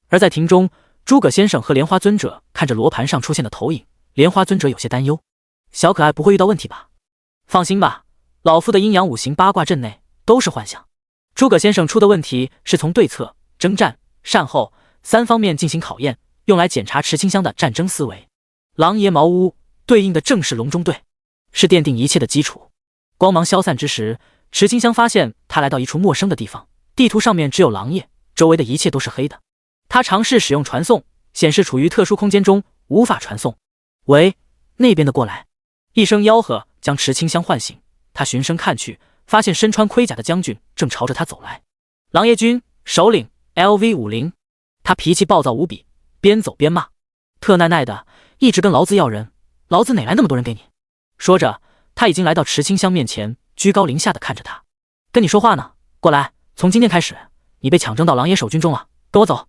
而在亭中，诸葛先生和莲花尊者看着罗盘上出现的投影，莲花尊者有些担忧：小可爱不会遇到问题吧？放心吧，老夫的阴阳5行八卦阵内都是幻象。诸葛先生出的问题是从对策、征战、善后3方面进行考验，用来检查池清香的战争思维。狼爷茅屋对应的正是隆中对，是奠定一切的基础。光芒消散之时，池清香发现他来到一处陌生的地方，地图上面只有狼叶，周围的一切都是黑的。他尝试使用传送，显示处于特殊空间中，无法传送。喂，那边的过来！一声吆喝将池清香唤醒，他循声看去，发现身穿盔甲的将军正朝着他走来。狼叶军首领 LV50，他脾气暴躁无比，边走边骂：“特奶奶的，一直跟老子要人，老子哪来那么多人给你？”说着，他已经来到池清香面前，居高临下的看着他：“跟你说话呢，过来！从今天开始，你被抢征到狼野守军中了，跟我走。”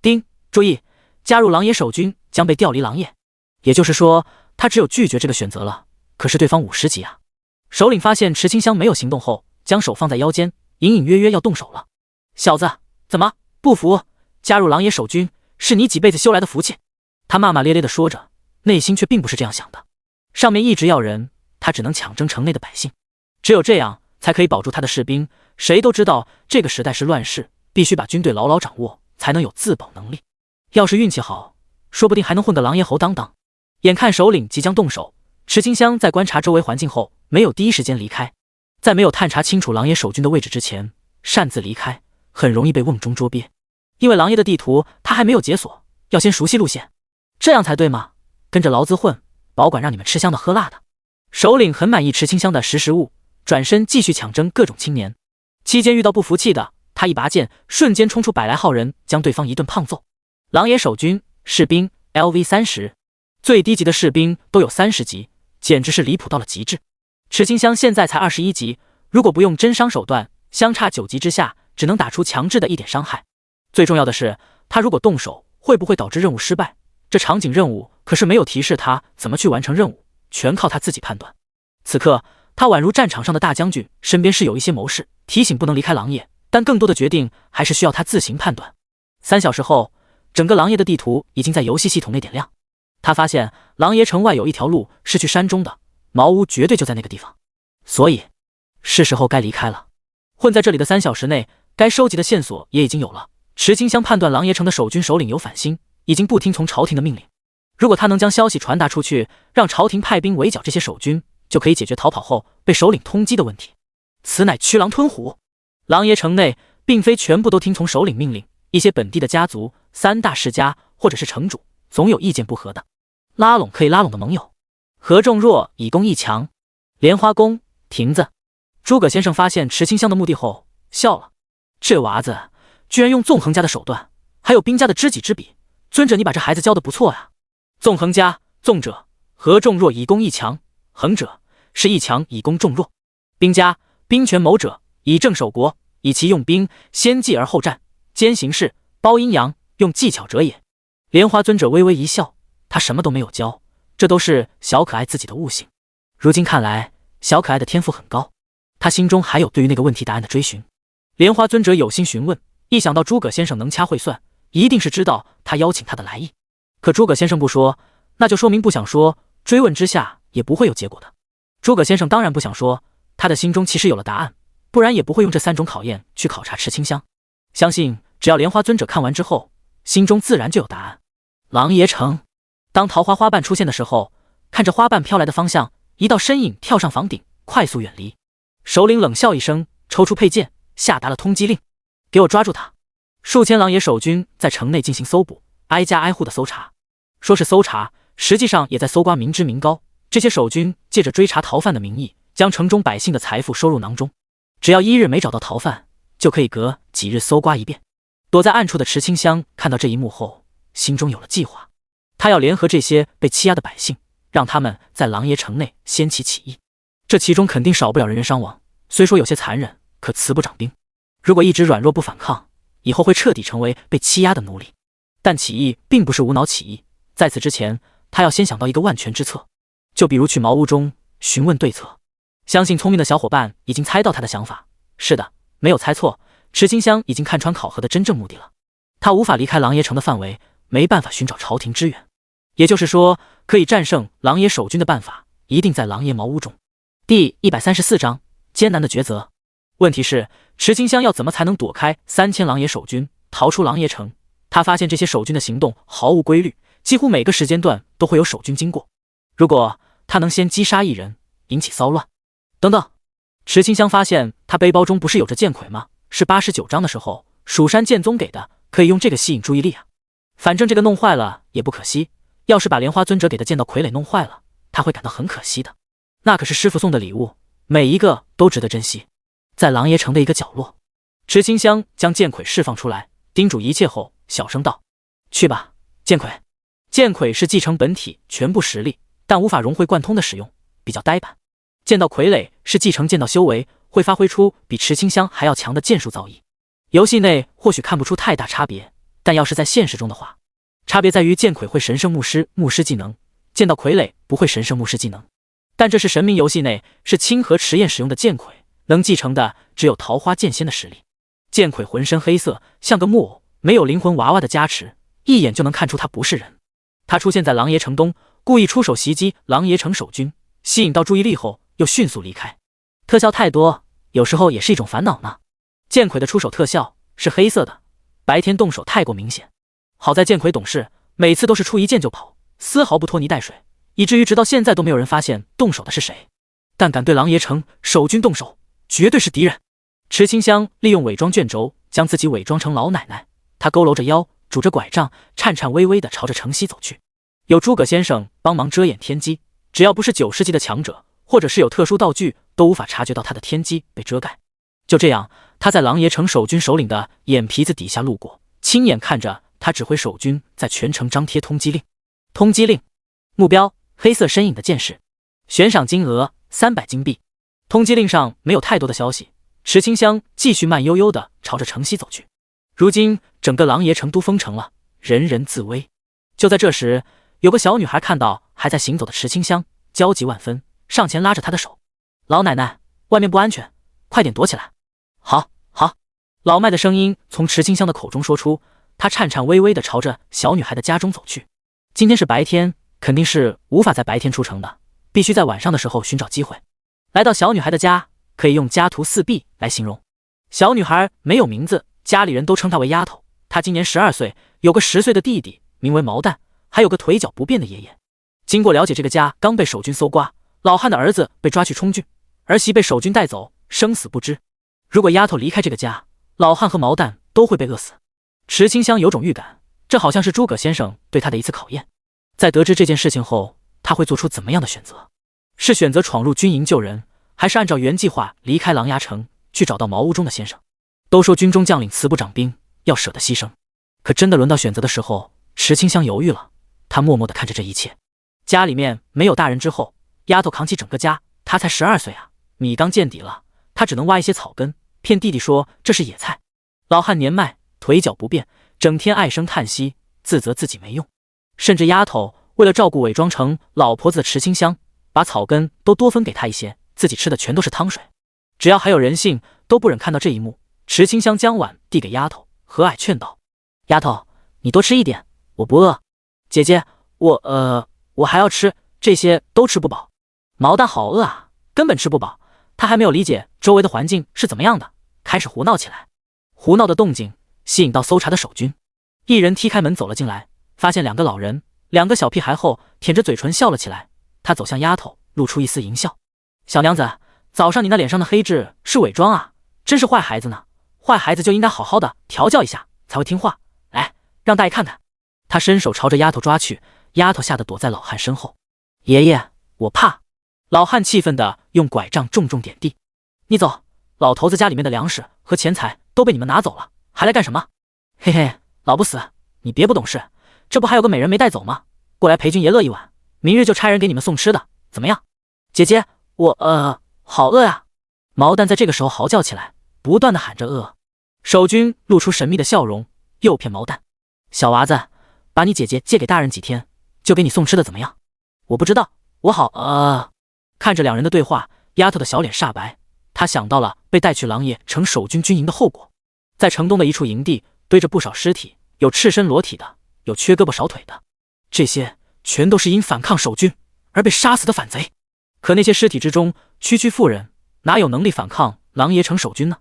丁，注意，加入狼野守军将被调离狼野。也就是说，他只有拒绝这个选择了。可是对方50级啊！首领发现池清香没有行动后，将手放在腰间，隐隐约约要动手了。小子，怎么不服？加入狼野守军是你几辈子修来的福气。他骂骂咧咧地说着，内心却并不是这样想的。上面一直要人，他只能抢征城内的百姓，只有这样才可以保住他的士兵。谁都知道这个时代是乱世，必须把军队牢牢掌握，才能有自保能力。要是运气好，说不定还能混个狼爷侯当当。眼看首领即将动手，池清香在观察周围环境后，没有第一时间离开。在没有探查清楚狼爷守军的位置之前，擅自离开很容易被瓮中捉鳖。因为狼爷的地图他还没有解锁，要先熟悉路线，这样才对嘛。跟着劳资混，保管让你们吃香的喝辣的。首领很满意池清香的识物，转身继续抢征各种青年。期间遇到不服气的，他一拔剑，瞬间冲出100来号人，将对方一顿胖揍。狼野守军士兵 LV30， 最低级的士兵都有30级，简直是离谱到了极致。池清香现在才21级，如果不用真伤手段，相差9级之下，只能打出强制的1点伤害。最重要的是，他如果动手，会不会导致任务失败？这场景任务可是没有提示他怎么去完成任务，全靠他自己判断。此刻他宛如战场上的大将军，身边是有一些谋士提醒不能离开狼野，但更多的决定还是需要他自行判断。3小时后，整个狼野的地图已经在游戏系统内点亮。他发现狼野城外有一条路是去山中的，茅屋绝对就在那个地方，所以是时候该离开了。混在这里的3小时内，该收集的线索也已经有了。池清香判断狼野城的守军首领有反心，已经不听从朝廷的命令。如果他能将消息传达出去，让朝廷派兵围剿这些守军，就可以解决逃跑后被首领通缉的问题。此乃驱狼吞虎。狼野城内并非全部都听从首领命令，一些本地的家族、3大世家或者是城主，总有意见不合的。拉拢可以拉拢的盟友。何仲若以攻一强。莲花宫亭子。诸葛先生发现池清香的目的后，笑了。这娃子居然用纵横家的手段，还有兵家的知己知彼，尊者你把这孩子教得不错呀。纵横家，纵者何仲若以攻一强，横者是一强以攻众弱。兵家，兵权谋者以正守国，以其用兵先计而后战，兼行事，包阴阳，用技巧者也。莲花尊者微微一笑，他什么都没有教，这都是小可爱自己的悟性。如今看来，小可爱的天赋很高，他心中还有对于那个问题答案的追寻。莲花尊者有心询问，一想到诸葛先生能掐会算，一定是知道他邀请他的来意。可诸葛先生不说，那就说明不想说，追问之下也不会有结果的。诸葛先生当然不想说，他的心中其实有了答案，不然也不会用这3种考验去考察池清香。相信只要莲花尊者看完之后，心中自然就有答案。狼爷城，当桃花花瓣出现的时候，看着花瓣飘来的方向，一道身影跳上房顶，快速远离。首领冷笑一声，抽出佩剑，下达了通缉令：给我抓住他！数千狼野守军在城内进行搜捕，挨家挨户的搜查。说是搜查，实际上也在搜刮民脂民膏。这些守军借着追查逃犯的名义，将城中百姓的财富收入囊中。只要1日没找到逃犯，就可以隔几日搜刮一遍。躲在暗处的池清香看到这一幕后，心中有了计划。他要联合这些被欺压的百姓，让他们在狼爷城内掀起起义。这其中肯定少不了人员伤亡，虽说有些残忍，可慈不掌兵。如果一直软弱不反抗，以后会彻底成为被欺压的奴隶。但起义并不是无脑起义，在此之前，他要先想到一个万全之策，就比如去茅屋中询问对策。相信聪明的小伙伴已经猜到他的想法。是的，没有猜错，池清香已经看穿考核的真正目的了。他无法离开狼爷城的范围，没办法寻找朝廷支援。也就是说，可以战胜狼爷守军的办法，一定在狼爷茅屋中。第134章艰难的抉择。问题是，池清香要怎么才能躲开3000狼爷守军，逃出狼爷城？他发现这些守军的行动毫无规律，几乎每个时间段都会有守军经过。如果他能先击杀一人，引起骚乱。等等，池清香发现他背包中不是有着剑魁吗？是89章的时候蜀山剑宗给的，可以用这个吸引注意力啊。反正这个弄坏了也不可惜，要是把莲花尊者给的剑道傀儡弄坏了，他会感到很可惜的。那可是师傅送的礼物，每一个都值得珍惜。在狼爷城的一个角落，池清香将剑魁释放出来，叮嘱一切后，小声道：“去吧，剑魁。”剑魁是继承本体全部实力，但无法融会贯通的使用，比较呆板。剑道傀儡是继承剑道修为，会发挥出比池清香还要强的剑术造诣。游戏内或许看不出太大差别，但要是在现实中的话，差别在于剑魁会神圣牧师技能，剑道傀儡不会神圣牧师技能。但这是神明游戏内是清河迟彦使用的剑魁，能继承的只有桃花剑仙的实力。剑魁浑身黑色，像个木偶，没有灵魂娃娃的加持，一眼就能看出他不是人。他出现在狼爷城东，故意出手袭击狼爷城守军，吸引到注意力后又迅速离开。特效太多，有时候也是一种烦恼呢。剑魁的出手特效是黑色的，白天动手太过明显。好在剑魁懂事，每次都是出一剑就跑，丝毫不拖泥带水，以至于直到现在都没有人发现动手的是谁。但敢对狼爷城守军动手，绝对是敌人。池清香利用伪装卷轴将自己伪装成老奶奶，她佝偻着腰，拄着拐杖，颤颤巍巍地朝着城西走去。有诸葛先生帮忙遮掩天机，只要不是9世纪的强者，或者是有特殊道具，都无法察觉到他的天机被遮盖。就这样，他在狼爷城守军首领的眼皮子底下路过，亲眼看着他指挥守军在全城张贴通缉令。通缉令目标：黑色身影的剑士，悬赏金额300金币。通缉令上没有太多的消息，池清香继续慢悠悠地朝着城西走去。如今整个狼爷城都封城了，人人自危。就在这时，有个小女孩看到还在行走的池清香，焦急万分，上前拉着她的手：“老奶奶，外面不安全，快点躲起来。”“好，好。”老麦的声音从池清香的口中说出，她颤颤巍巍地朝着小女孩的家中走去。今天是白天，肯定是无法在白天出城的，必须在晚上的时候寻找机会。来到小女孩的家，可以用家徒四壁来形容。小女孩没有名字，家里人都称她为丫头。她今年12岁，有个10岁的弟弟，名为毛蛋，还有个腿脚不便的爷爷。经过了解，这个家刚被守军搜刮，老汉的儿子被抓去充军，儿媳被守军带走，生死不知。如果丫头离开这个家，老汉和毛蛋都会被饿死。池清香有种预感，这好像是诸葛先生对他的一次考验。在得知这件事情后，他会做出怎么样的选择？是选择闯入军营救人，还是按照原计划离开狼牙城，去找到茅屋中的先生？都说军中将领慈不掌兵，要舍得牺牲。可真的轮到选择的时候，池清香犹豫了。她默默地看着这一切。家里面没有大人之后，丫头扛起整个家，她才12岁啊，米缸见底了，她只能挖一些草根，骗弟弟说这是野菜。老汉年迈，腿脚不便，整天唉声叹息，自责自己没用。甚至丫头为了照顾伪装成老婆子的池清香，把草根都多分给她一些，自己吃的全都是汤水。只要还有人性，都不忍看到这一幕。池清香将碗递给丫头，和蔼劝道：“丫头，你多吃一点，我不饿。姐姐，我还要吃，这些都吃不饱。”毛蛋好饿啊，根本吃不饱。他还没有理解周围的环境是怎么样的，开始胡闹起来。胡闹的动静吸引到搜查的守军，一人踢开门走了进来，发现2个老人，2个小屁孩后，舔着嘴唇笑了起来。他走向丫头，露出一丝淫笑：“小娘子，早上你那脸上的黑痣是伪装啊，真是坏孩子呢。坏孩子就应该好好的调教一下，才会听话。来，让大爷看看。”他伸手朝着丫头抓去，丫头吓得躲在老汉身后。“爷爷，我怕。”老汉气愤地用拐杖重重点地：“你走，老头子家里面的粮食和钱财都被你们拿走了，还来干什么？嘿嘿，老不死，你别不懂事，这不还有个美人没带走吗？过来陪君爷乐一晚，明日就差人给你们送吃的，怎么样？”“姐姐，我好饿啊！”毛蛋在这个时候嚎叫起来，不断地喊着饿。守军露出神秘的笑容，诱骗毛蛋：“小娃子，把你姐姐借给大人几天，就给你送吃的，怎么样？”“我不知道，我好……”看着2人的对话，丫头的小脸煞白。她想到了被带去狼爷城守军军营的后果。在城东的一处营地，堆着不少尸体，有赤身裸体的，有缺胳膊少腿的，这些全都是因反抗守军而被杀死的反贼。可那些尸体之中，区区妇人哪有能力反抗狼爷城守军呢？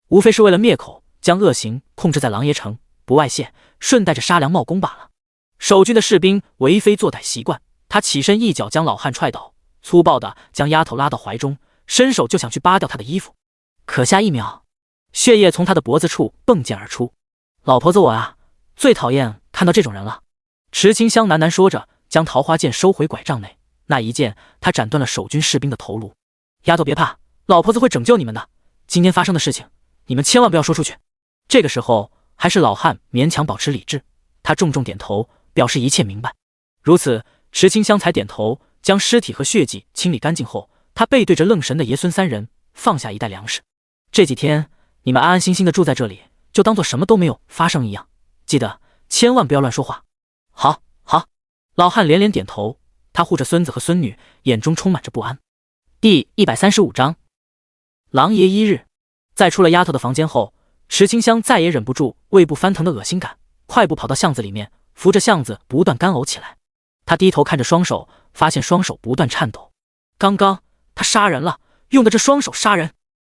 无非是为了灭口，将恶行控制在狼爷城，不外泄，顺带着杀良冒功罢了。守军的士兵为非作歹习惯，他起身一脚将老汉踹倒，粗暴地将丫头拉到怀中，伸手就想去扒掉他的衣服，可下一秒，血液从他的脖子处迸溅而出。老婆子我啊，最讨厌看到这种人了。池清香喃喃说着，将桃花剑收回拐杖内，那一剑他斩断了守军士兵的头颅。丫头别怕，老婆子会拯救你们的。今天发生的事情，你们千万不要说出去。这个时候，还是老汉勉强保持理智，他重重点头，表示一切明白。如此，池清香才点头，将尸体和血迹清理干净后，他背对着愣神的爷孙三人，放下一袋粮食。这几天你们安安心心的住在这里，就当做什么都没有发生一样，记得千万不要乱说话。好，好。老汉连连点头，他护着孙子和孙女，眼中充满着不安。第135章，狼爷一日。在出了丫头的房间后，池清香再也忍不住胃部翻腾的恶心感，快步跑到巷子里面，扶着巷子不断干呕起来。他低头看着双手，发现双手不断颤抖。刚刚他杀人了，用的这双手杀人，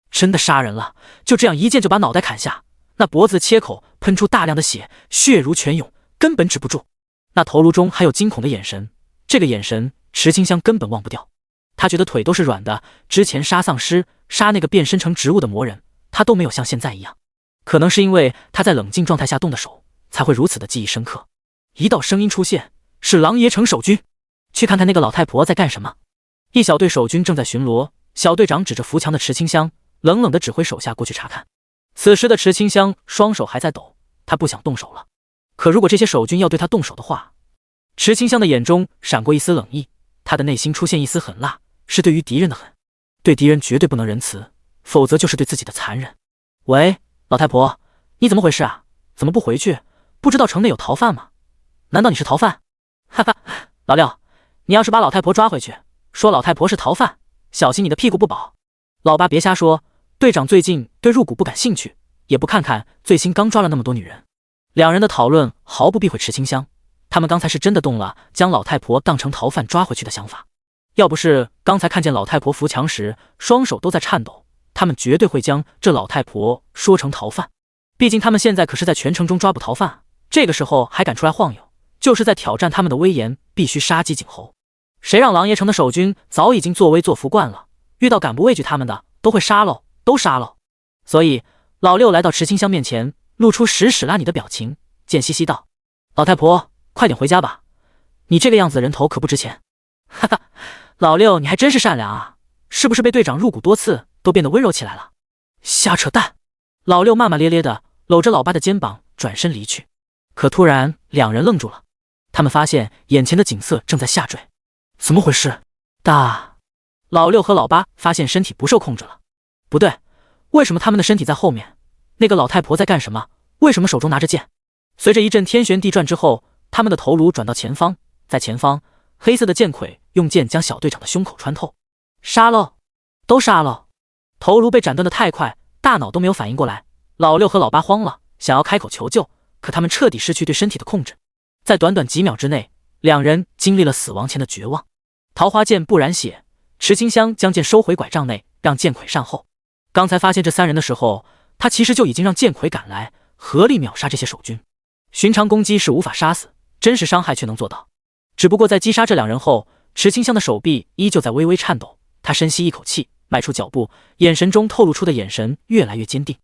真的杀人了，就这样一剑就把脑袋砍下，那脖子切口喷出大量的血，血如泉涌，根本止不住。那头颅中还有惊恐的眼神，这个眼神池清香根本忘不掉。他觉得腿都是软的，之前杀丧尸，杀那个变身成植物的魔人，他都没有像现在一样。可能是因为他在冷静状态下动的手，才会如此的记忆深刻。一道声音出现，是狼爷城守军。去看看那个老太婆在干什么。一小队守军正在巡逻，小队长指着扶墙的池清香，冷冷地指挥手下过去查看。此时的池清香双手还在抖，他不想动手了。可如果这些守军要对他动手的话，池清香的眼中闪过一丝冷意，他的内心出现一丝狠辣，是对于敌人的狠。对敌人绝对不能仁慈，否则就是对自己的残忍。喂，老太婆，你怎么回事啊？怎么不回去？不知道城内有逃犯吗？难道你是逃犯？哈哈，老六，你要是把老太婆抓回去，说老太婆是逃犯，小心你的屁股不保。老八别瞎说，队长最近对入股不感兴趣，也不看看最新刚抓了那么多女人。两人的讨论毫不避讳池清香，他们刚才是真的动了将老太婆当成逃犯抓回去的想法。要不是刚才看见老太婆扶墙时双手都在颤抖，他们绝对会将这老太婆说成逃犯。毕竟他们现在可是在全城中抓捕逃犯，这个时候还敢出来晃悠，就是在挑战他们的威严，必须杀鸡儆猴。谁让狼爷城的守军早已经作威作福惯了，遇到敢不畏惧他们的都会杀喽，都杀喽。所以老六来到池清香面前，露出使拉你的表情，贱兮兮道：老太婆，快点回家吧，你这个样子的人头可不值钱。哈哈，老六你还真是善良啊，是不是被队长入股多次都变得温柔起来了？瞎扯淡！老六骂骂咧咧的搂着老八的肩膀转身离去。可突然两人愣住了，他们发现眼前的景色正在下坠。怎么回事？老六和老八发现身体不受控制了。不对，为什么他们的身体在后面？那个老太婆在干什么？为什么手中拿着剑？随着一阵天旋地转之后，他们的头颅转到前方，在前方，黑色的剑魁用剑将小队长的胸口穿透。杀喽！都杀喽！头颅被斩断的太快，大脑都没有反应过来。老六和老八慌了，想要开口求救，可他们彻底失去对身体的控制。在短短几秒之内，两人经历了死亡前的绝望。桃花剑不染血，池清香将剑收回拐杖内，让剑魁善后。刚才发现这三人的时候，他其实就已经让剑魁赶来，合力秒杀这些守军。寻常攻击是无法杀死，真实伤害却能做到。只不过在击杀这两人后，池清香的手臂依旧在微微颤抖。他深吸一口气，迈出脚步，眼神中透露出的眼神越来越坚定。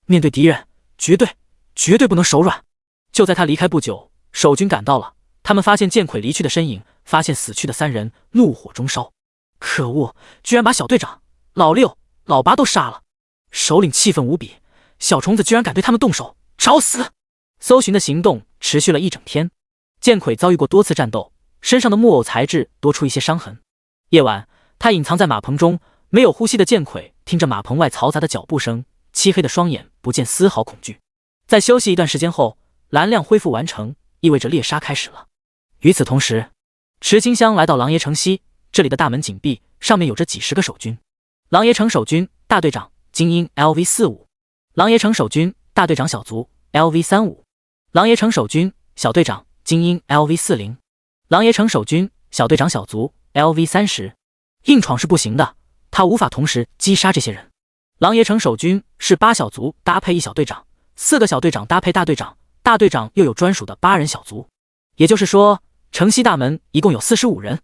面对敌人，绝对不能手软。就在他离开不久，守军赶到了，他们发现剑魁离去的身影，发现死去的三人，怒火中烧。可恶，居然把小队长、老六、老八都杀了！首领气愤无比，小虫子居然敢对他们动手，找死！搜寻的行动持续了一整天。剑魁遭遇过多次战斗，身上的木偶材质多出一些伤痕。夜晚，他隐藏在马棚中，没有呼吸的剑魁听着马棚外嘈杂的脚步声，漆黑的双眼不见丝毫恐惧。在休息一段时间后，蓝亮恢复完成，意味着猎杀开始了。与此同时，池清香来到狼爷城西，这里的大门紧闭，上面有着几十个守军。狼爷城守军大队长精英 LV45， 狼爷城守军大队长小卒 LV35， 狼爷城守军小队长精英 LV40， 狼爷城守军小队长小卒 LV30。 硬闯是不行的，他无法同时击杀这些人。狼爷城守军是8小卒搭配1小队长，4个小队长搭配大队长，大队长又有专属的8人小卒。也就是说，城西大门一共有45人。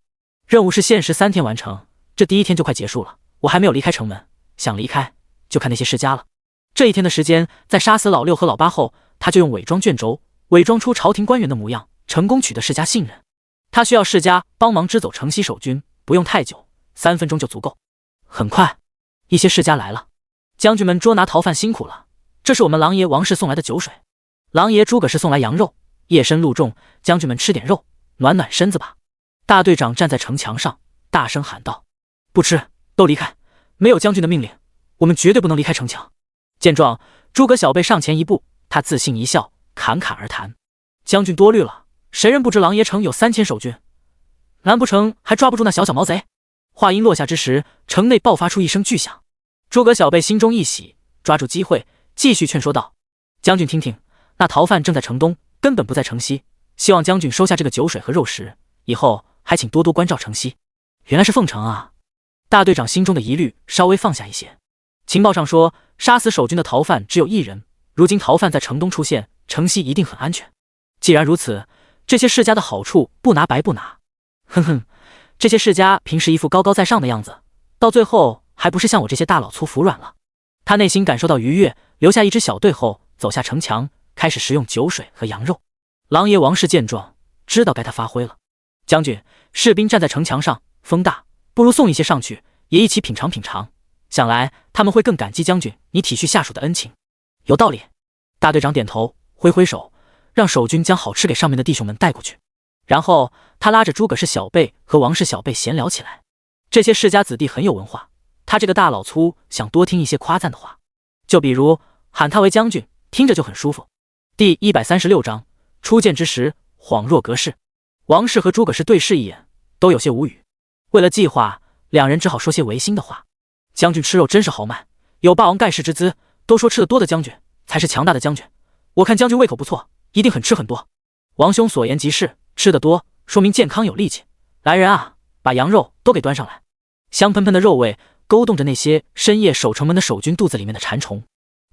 任务是限时3天完成，这第一天就快结束了，我还没有离开城门，想离开就看那些世家了。这一天的时间，在杀死老六和老八后，他就用伪装卷轴伪装出朝廷官员的模样，成功取得世家信任。他需要世家帮忙支走城西守军，不用太久，3分钟就足够。很快，一些世家来了。将军们捉拿逃犯辛苦了，这是我们狼爷王氏送来的酒水。狼爷诸葛氏送来羊肉，夜深路重，将军们吃点肉，暖暖身子吧。大队长站在城墙上，大声喊道：“不吃，都离开！没有将军的命令，我们绝对不能离开城墙。”见状，诸葛小贝上前一步，他自信一笑，侃侃而谈：“将军多虑了，谁人不知狼爷城有3000守军？难不成还抓不住那小小毛贼？”话音落下之时，城内爆发出一声巨响。诸葛小贝心中一喜，抓住机会继续劝说道：“将军听听，那逃犯正在城东，根本不在城西，希望将军收下这个酒水和肉食，以后还请多多关照城西。”原来是凤城啊！大队长心中的疑虑稍微放下一些。情报上说，杀死守军的逃犯只有1人，如今逃犯在城东出现，城西一定很安全。既然如此，这些世家的好处不拿白不拿。哼哼，这些世家平时一副高高在上的样子，到最后还不是向我这些大老粗服软了？他内心感受到愉悦，留下一支小队后，走下城墙，开始食用酒水和羊肉。狼爷王氏见状，知道该他发挥了。将军，士兵站在城墙上，风大，不如送一些上去，也一起品尝品尝。想来他们会更感激将军你体恤下属的恩情。有道理。大队长点头，挥挥手，让守军将好吃给上面的弟兄们带过去。然后他拉着诸葛氏小辈和王氏小辈闲聊起来。这些世家子弟很有文化，他这个大老粗想多听一些夸赞的话，就比如喊他为将军，听着就很舒服。第136章，初见之时，恍若隔世。王氏和诸葛氏对视一眼，都有些无语。为了计划，两人只好说些违心的话。将军吃肉真是豪迈，有霸王盖世之姿。都说吃得多的将军才是强大的将军，我看将军胃口不错，一定很吃很多。王兄所言极是，吃得多说明健康有力气。来人啊，把羊肉都给端上来。香喷喷的肉味勾动着那些深夜守城门的守军肚子里面的馋虫，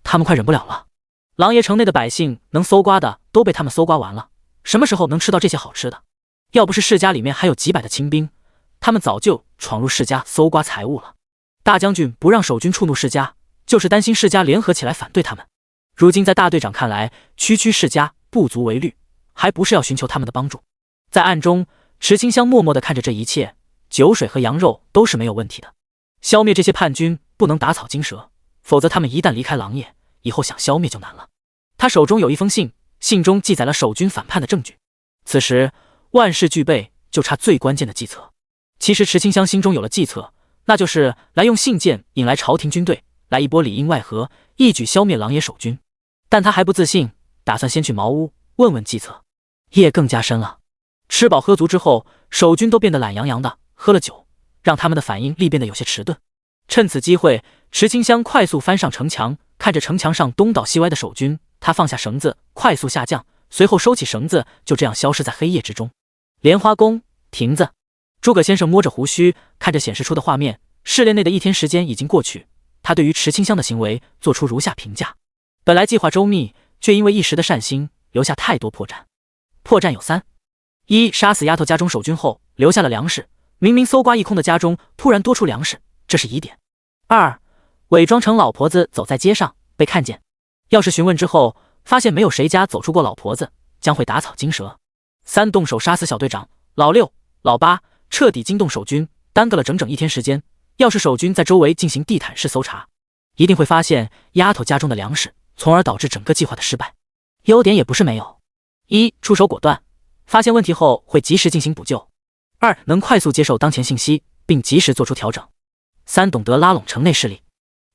他们快忍不了了。狼爷城内的百姓能搜刮的都被他们搜刮完了，什么时候能吃到这些好吃的？要不是世家里面还有几百的亲兵，他们早就闯入世家搜刮财物了。大将军不让守军触怒世家，就是担心世家联合起来反对他们。如今在大队长看来，区区世家不足为虑，还不是要寻求他们的帮助。在暗中，池清香默默地看着这一切，酒水和羊肉都是没有问题的。消灭这些叛军不能打草惊蛇，否则他们一旦离开狼爷，以后想消灭就难了。他手中有一封信，信中记载了守军反叛的证据。此时万事俱备，就差最关键的计策。其实池清香心中有了计策，那就是来用信件引来朝廷军队，来一波里应外合，一举消灭狼爷守军。但他还不自信，打算先去茅屋问问计策。夜更加深了，吃饱喝足之后，守军都变得懒洋洋的，喝了酒让他们的反应力变得有些迟钝。趁此机会，池清香快速翻上城墙，看着城墙上东倒西歪的守军，他放下绳子，快速下降，随后收起绳子，就这样消失在黑夜之中。莲花宫亭子，诸葛先生摸着胡须，看着显示出的画面。试炼内的1天时间已经过去，他对于池清香的行为做出如下评价：本来计划周密，却因为一时的善心留下太多破绽。破绽有3：一、杀死丫头家中守军后留下了粮食，明明搜刮一空的家中突然多出粮食，这是疑点。2、伪装成老婆子走在街上被看见，要是询问之后发现没有谁家走出过老婆子，将会打草惊蛇。3、动手杀死小队长老六、老八，彻底惊动守军，耽搁了整整1天时间。要是守军在周围进行地毯式搜查，一定会发现丫头家中的粮食，从而导致整个计划的失败。优点也不是没有：一、出手果断，发现问题后会及时进行补救； 2、能快速接受当前信息，并及时做出调整； 3、懂得拉拢城内势力。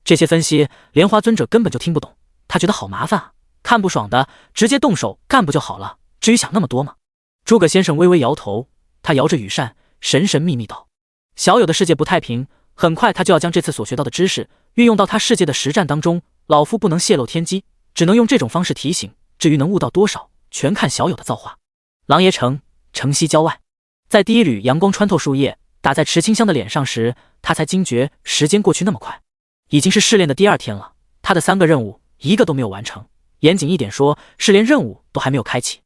这些分析莲花尊者根本就听不懂，他觉得好麻烦啊，看不爽的直接动手干不就好了，至于想那么多吗？诸葛先生微微摇头，他摇着羽扇，神神秘秘道：小友的世界不太平，很快他就要将这次所学到的知识运用到他世界的实战当中，老夫不能泄露天机，只能用这种方式提醒，至于能悟到多少，全看小友的造化。狼爷城城西郊外，在第一缕阳光穿透树叶打在池清香的脸上时，他才惊觉时间过去那么快。已经是试炼的第2天了，他的3个任务一个都没有完成，严谨一点说是连任务都还没有开启。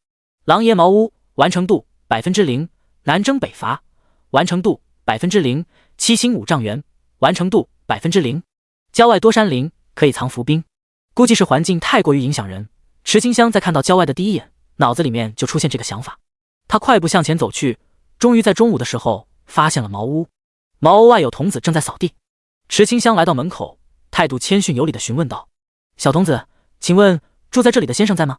狼爷茅屋完成度0%，南征北伐完成度0%，七星5丈原完成度0%。郊外多山林，可以藏伏兵。估计是环境太过于影响人，池清香在看到郊外的第一眼，脑子里面就出现这个想法。他快步向前走去，终于在中午的时候发现了茅屋。茅屋外有童子正在扫地。池清香来到门口，态度谦逊有礼地询问道：“小童子，请问住在这里的先生在吗？”“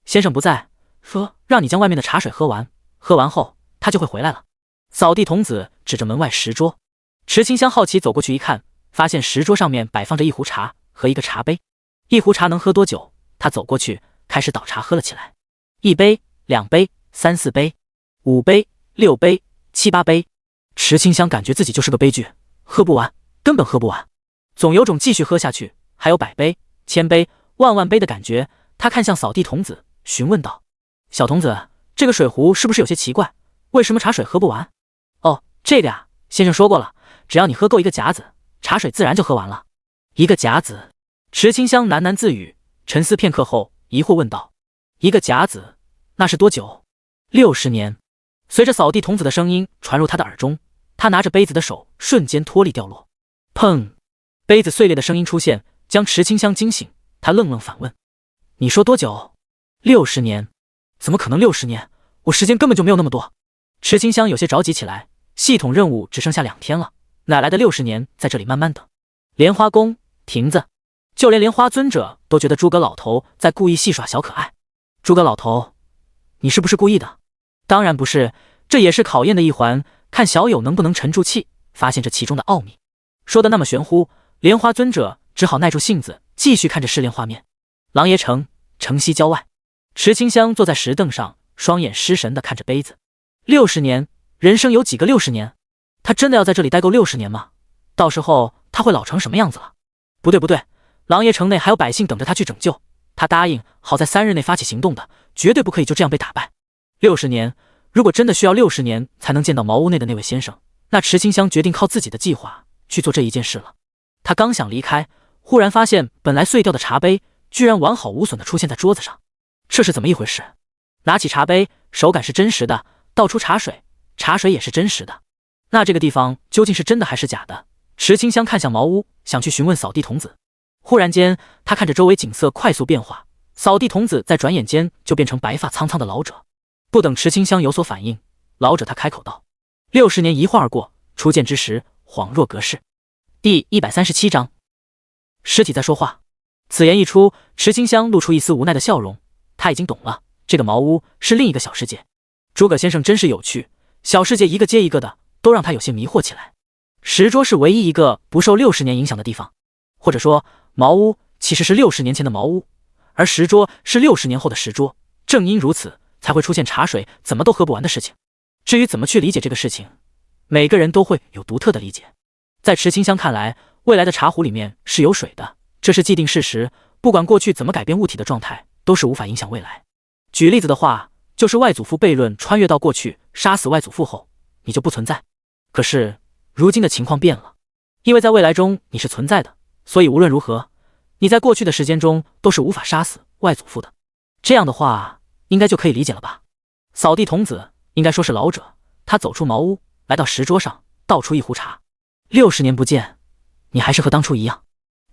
先生不在，说让你将外面的茶水喝完，喝完后他就会回来了。”扫地童子指着门外石桌。池清香好奇走过去一看，发现石桌上面摆放着一壶茶和一个茶杯。一壶茶能喝多久？他走过去开始倒茶喝了起来。1杯、2杯、3、4杯、5杯、6杯、7、8杯。池清香感觉自己就是个悲剧，喝不完，根本喝不完，总有种继续喝下去还有100杯、1000杯、万万杯的感觉。他看向扫地童子，询问道：“小童子，这个水壶是不是有些奇怪？为什么茶水喝不完？”“哦，这个呀，先生说过了，只要你喝够一个夹子，茶水自然就喝完了。”“一个夹子？”池清香喃喃自语，沉思片刻后疑惑问道：“一个夹子，那是多久？”“60年。”随着扫地童子的声音传入他的耳中，他拿着杯子的手瞬间脱力掉落。砰！杯子碎裂的声音出现，将池清香惊醒。他愣愣反问：“你说多久？”“60年。”“怎么可能60年？我时间根本就没有那么多。”池清香有些着急起来，系统任务只剩下2天了，哪来的60年在这里慢慢等？莲花宫亭子，就连莲花尊者都觉得诸葛老头在故意戏耍小可爱。诸葛老头，你是不是故意的？当然不是，这也是考验的一环，看小友能不能沉住气，发现这其中的奥秘。说的那么玄乎，莲花尊者只好耐住性子，继续看着试炼画面。狼爷城城西郊外，池清香坐在石凳上，双眼失神地看着杯子。60年，人生有几个60年？他真的要在这里待够60年吗？到时候他会老成什么样子了？不对，狼爷城内还有百姓等着他去拯救，他答应好在3日内发起行动的，绝对不可以就这样被打败。60年，如果真的需要60年才能见到茅屋内的那位先生，那池清香决定靠自己的计划去做这一件事了。他刚想离开，忽然发现本来碎掉的茶杯居然完好无损地出现在桌子上，这是怎么一回事？拿起茶杯，手感是真实的，倒出茶水，茶水也是真实的。那这个地方究竟是真的还是假的？池清香看向茅屋，想去询问扫地童子。忽然间，他看着周围景色快速变化，扫地童子在转眼间就变成白发苍苍的老者。不等池清香有所反应，老者他开口道：“60年一晃而过，初见之时，恍若隔世。”第137章，尸体在说话。此言一出，池清香露出一丝无奈的笑容。他已经懂了，这个茅屋是另一个小世界。诸葛先生真是有趣，小世界一个接一个的，都让他有些迷惑起来。石桌是唯一一个不受60年影响的地方，或者说茅屋其实是60年前的茅屋，而石桌是60年后的石桌。正因如此，才会出现茶水怎么都喝不完的事情。至于怎么去理解这个事情，每个人都会有独特的理解。在池清香看来，未来的茶壶里面是有水的，这是既定事实，不管过去怎么改变物体的状态，都是无法影响未来。举例子的话，就是外祖父悖论穿越到过去，杀死外祖父后，你就不存在。可是如今的情况变了，因为在未来中你是存在的，所以无论如何，你在过去的时间中都是无法杀死外祖父的。这样的话，应该就可以理解了吧？扫地童子应该说是老者，他走出茅屋，来到石桌上，倒出一壶茶。60年不见，你还是和当初一样。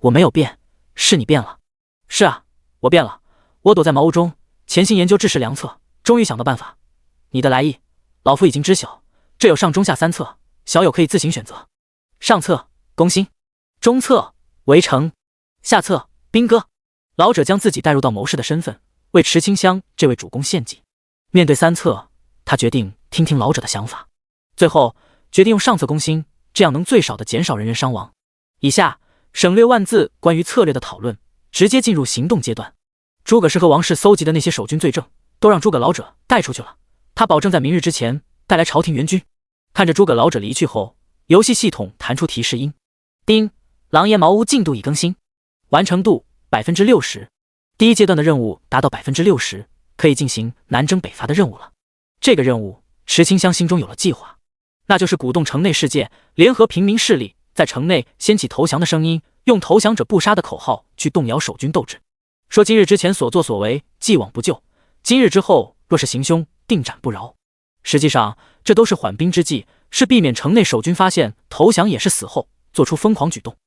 我没有变，是你变了。是啊，我变了。我躲在茅屋中，潜心研究治世良策，终于想到办法。你的来意，老夫已经知晓。这有上中下3策，小友可以自行选择。上策，攻心；中策，围城；下策，兵戈。老者将自己带入到谋士的身份，为池清香这位主公献计。面对3策，他决定听听老者的想法，最后决定用上策攻心，这样能最少的减少人员伤亡。以下省略万字关于策略的讨论，直接进入行动阶段。诸葛氏和王氏搜集的那些守军罪证，都让诸葛老者带出去了。他保证在明日之前带来朝廷援军。看着诸葛老者离去后，游戏系统弹出提示音：丁，狼爷茅屋进度已更新，完成度60%。第一阶段的任务达到60%，可以进行南征北伐的任务了。这个任务，池清香心中有了计划，那就是鼓动城内世界联合平民势力，在城内掀起投降的声音，用投降者不杀的口号去动摇守军斗志。说今日之前所作所为，既往不咎；今日之后若是行凶，定斩不饶。实际上，这都是缓兵之计，是避免城内守军发现投降也是死后，做出疯狂举动。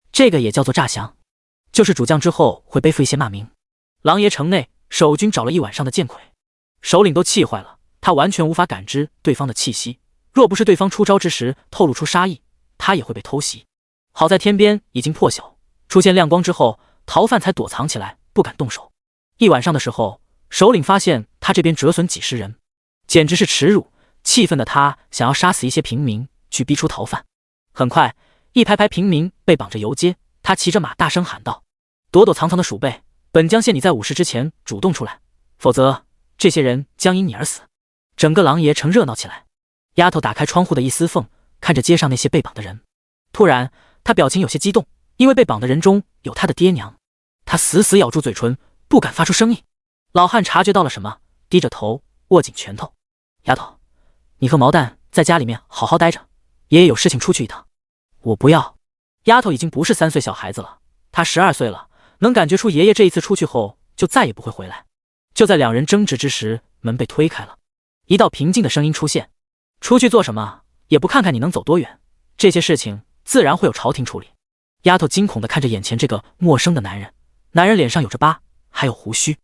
这个也叫做诈降，就是主将之后会背负一些骂名。狼爷城内，守军找了一晚上的剑魁，首领都气坏了，他完全无法感知对方的气息，若不是对方出招之时透露出杀意，他也会被偷袭。好在天边已经破晓，出现亮光之后，逃犯才躲藏起来，不敢动手。一晚上的时候，首领发现他这边折损几十人，简直是耻辱。气愤的他想要杀死一些平民，去逼出逃犯。很快，一排排平民被绑着游街，他骑着马大声喊道：“躲躲藏藏的鼠辈，本将限你在午时之前主动出来，否则这些人将因你而死。”整个狼爷城热闹起来。丫头打开窗户的一丝缝，看着街上那些被绑的人，突然她表情有些激动，因为被绑的人中有她的爹娘。她死死咬住嘴唇，不敢发出声音。老汉察觉到了什么，低着头握紧拳头：“丫头，你和毛蛋在家里面好好待着，爷爷有事情出去一趟。”“我不要。”丫头已经不是3岁小孩子了，她12岁了，能感觉出爷爷这一次出去后就再也不会回来。就在两人争执之时，门被推开了，一道平静的声音出现：“出去做什么？也不看看你能走多远，这些事情自然会有朝廷处理。”丫头惊恐地看着眼前这个陌生的男人，男人脸上有着疤，还有胡须。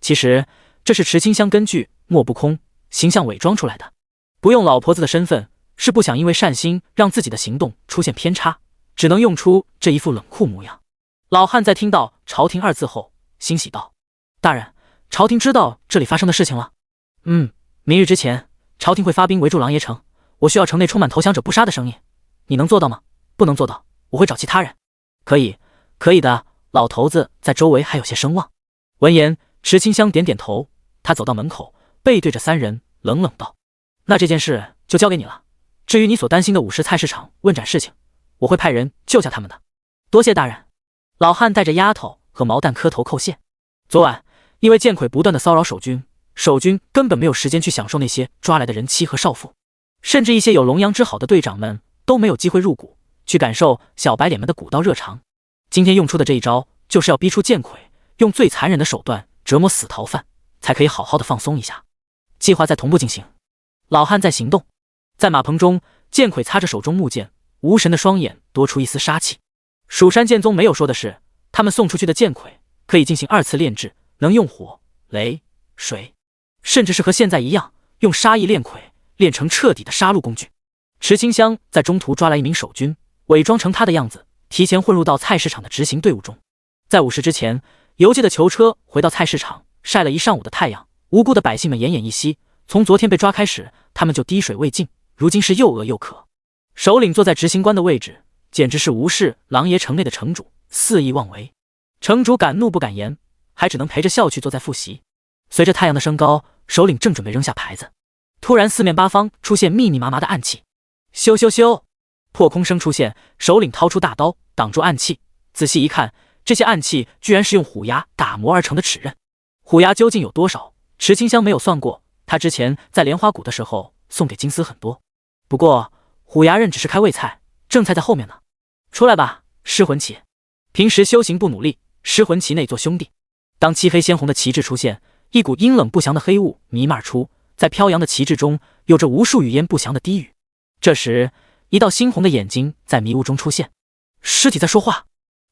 其实这是池清香根据莫不空形象伪装出来的，不用老婆子的身份，是不想因为善心让自己的行动出现偏差，只能用出这一副冷酷模样。老汉在听到朝廷2字后，欣喜道：“大人，朝廷知道这里发生的事情了。”“明日之前，朝廷会发兵围住狼爷城，我需要城内充满投降者不杀的声音，你能做到吗？不能做到，我会找其他人。”“可以的，老头子在周围还有些声望。”闻言，池清香点点头，他走到门口，背对着3人，冷冷道：“那这件事就交给你了。至于你所担心的午时菜市场问斩事情，我会派人救下他们的。”“多谢大人。”老汉带着丫头和毛蛋磕头叩谢。昨晚因为剑魁不断的骚扰守军，守军根本没有时间去享受那些抓来的人妻和少妇，甚至一些有龙阳之好的队长们都没有机会入谷，去感受小白脸们的古道热肠。今天用出的这一招，就是要逼出剑魁，用最残忍的手段折磨死逃犯，才可以好好的放松一下。计划在同步进行，老汉在行动。在马棚中，剑魁擦着手中木剑，无神的双眼多出一丝杀气。蜀山剑宗没有说的是，他们送出去的剑魁可以进行2次炼制，能用火、雷、水，甚至是和现在一样，用杀意炼魁，炼成彻底的杀戮工具。池清香在中途抓来一名守军，伪装成他的样子，提前混入到菜市场的执行队伍中。在午时之前，游街的囚车回到菜市场，晒了一上午的太阳，无辜的百姓们奄奄一息。从昨天被抓开始，他们就滴水未进，如今是又饿又渴。首领坐在执行官的位置，简直是无视狼爷城内的城主，肆意妄为。城主敢怒不敢言，还只能陪着笑去坐在复习。随着太阳的升高，首领正准备扔下牌子，突然四面八方出现密密麻麻的暗器，咻咻咻，破空声出现，首领掏出大刀挡住暗器，仔细一看，这些暗器居然是用虎牙打磨而成的齿刃。虎牙究竟有多少，池清香没有算过，他之前在莲花谷的时候送给金丝很多，不过虎牙刃只是开胃菜，正菜在后面呢。出来吧，尸魂旗！平时修行不努力，尸魂旗内做兄弟。当漆黑鲜红的旗帜出现，一股阴冷不祥的黑雾弥漫而出，在飘扬的旗帜中有着无数语言不详的低语。这时，一道猩红的眼睛在迷雾中出现，尸体在说话。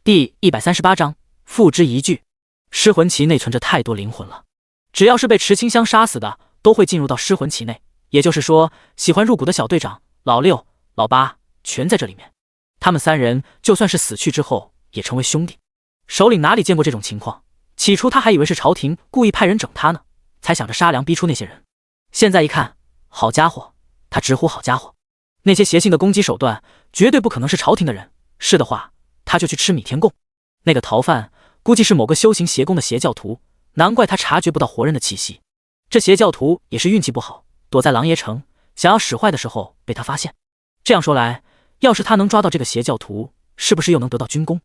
第138章付之一炬。尸魂旗内存着太多灵魂了，只要是被池清香杀死的，都会进入到尸魂旗内。也就是说，喜欢入股的小队长、老六、老八全在这里面。他们3人就算是死去之后，也成为兄弟。首领哪里见过这种情况？起初他还以为是朝廷故意派人整他呢，才想着杀良逼出那些人。现在一看，好家伙，他直呼好家伙！那些邪性的攻击手段，绝对不可能是朝廷的人。是的话，他就去吃米田共。那个逃犯估计是某个修行邪功的邪教徒，难怪他察觉不到活人的气息。这邪教徒也是运气不好，躲在狼爷城，想要使坏的时候被他发现。这样说来，要是他能抓到这个邪教徒，是不是又能得到军功？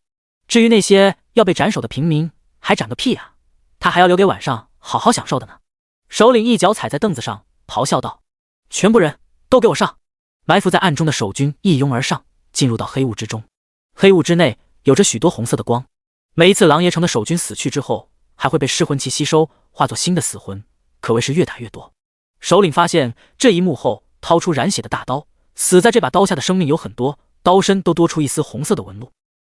至于那些要被斩首的平民，还斩个屁啊！他还要留给晚上好好享受的呢。首领一脚踩在凳子上，咆哮道：“全部人都给我上！”埋伏在暗中的守军一拥而上，进入到黑雾之中。黑雾之内有着许多红色的光。每一次狼爷城的守军死去之后，还会被尸魂旗吸收，化作新的死魂，可谓是越打越多。首领发现这一幕后，掏出染血的大刀。死在这把刀下的生命有很多，刀身都多出一丝红色的纹路。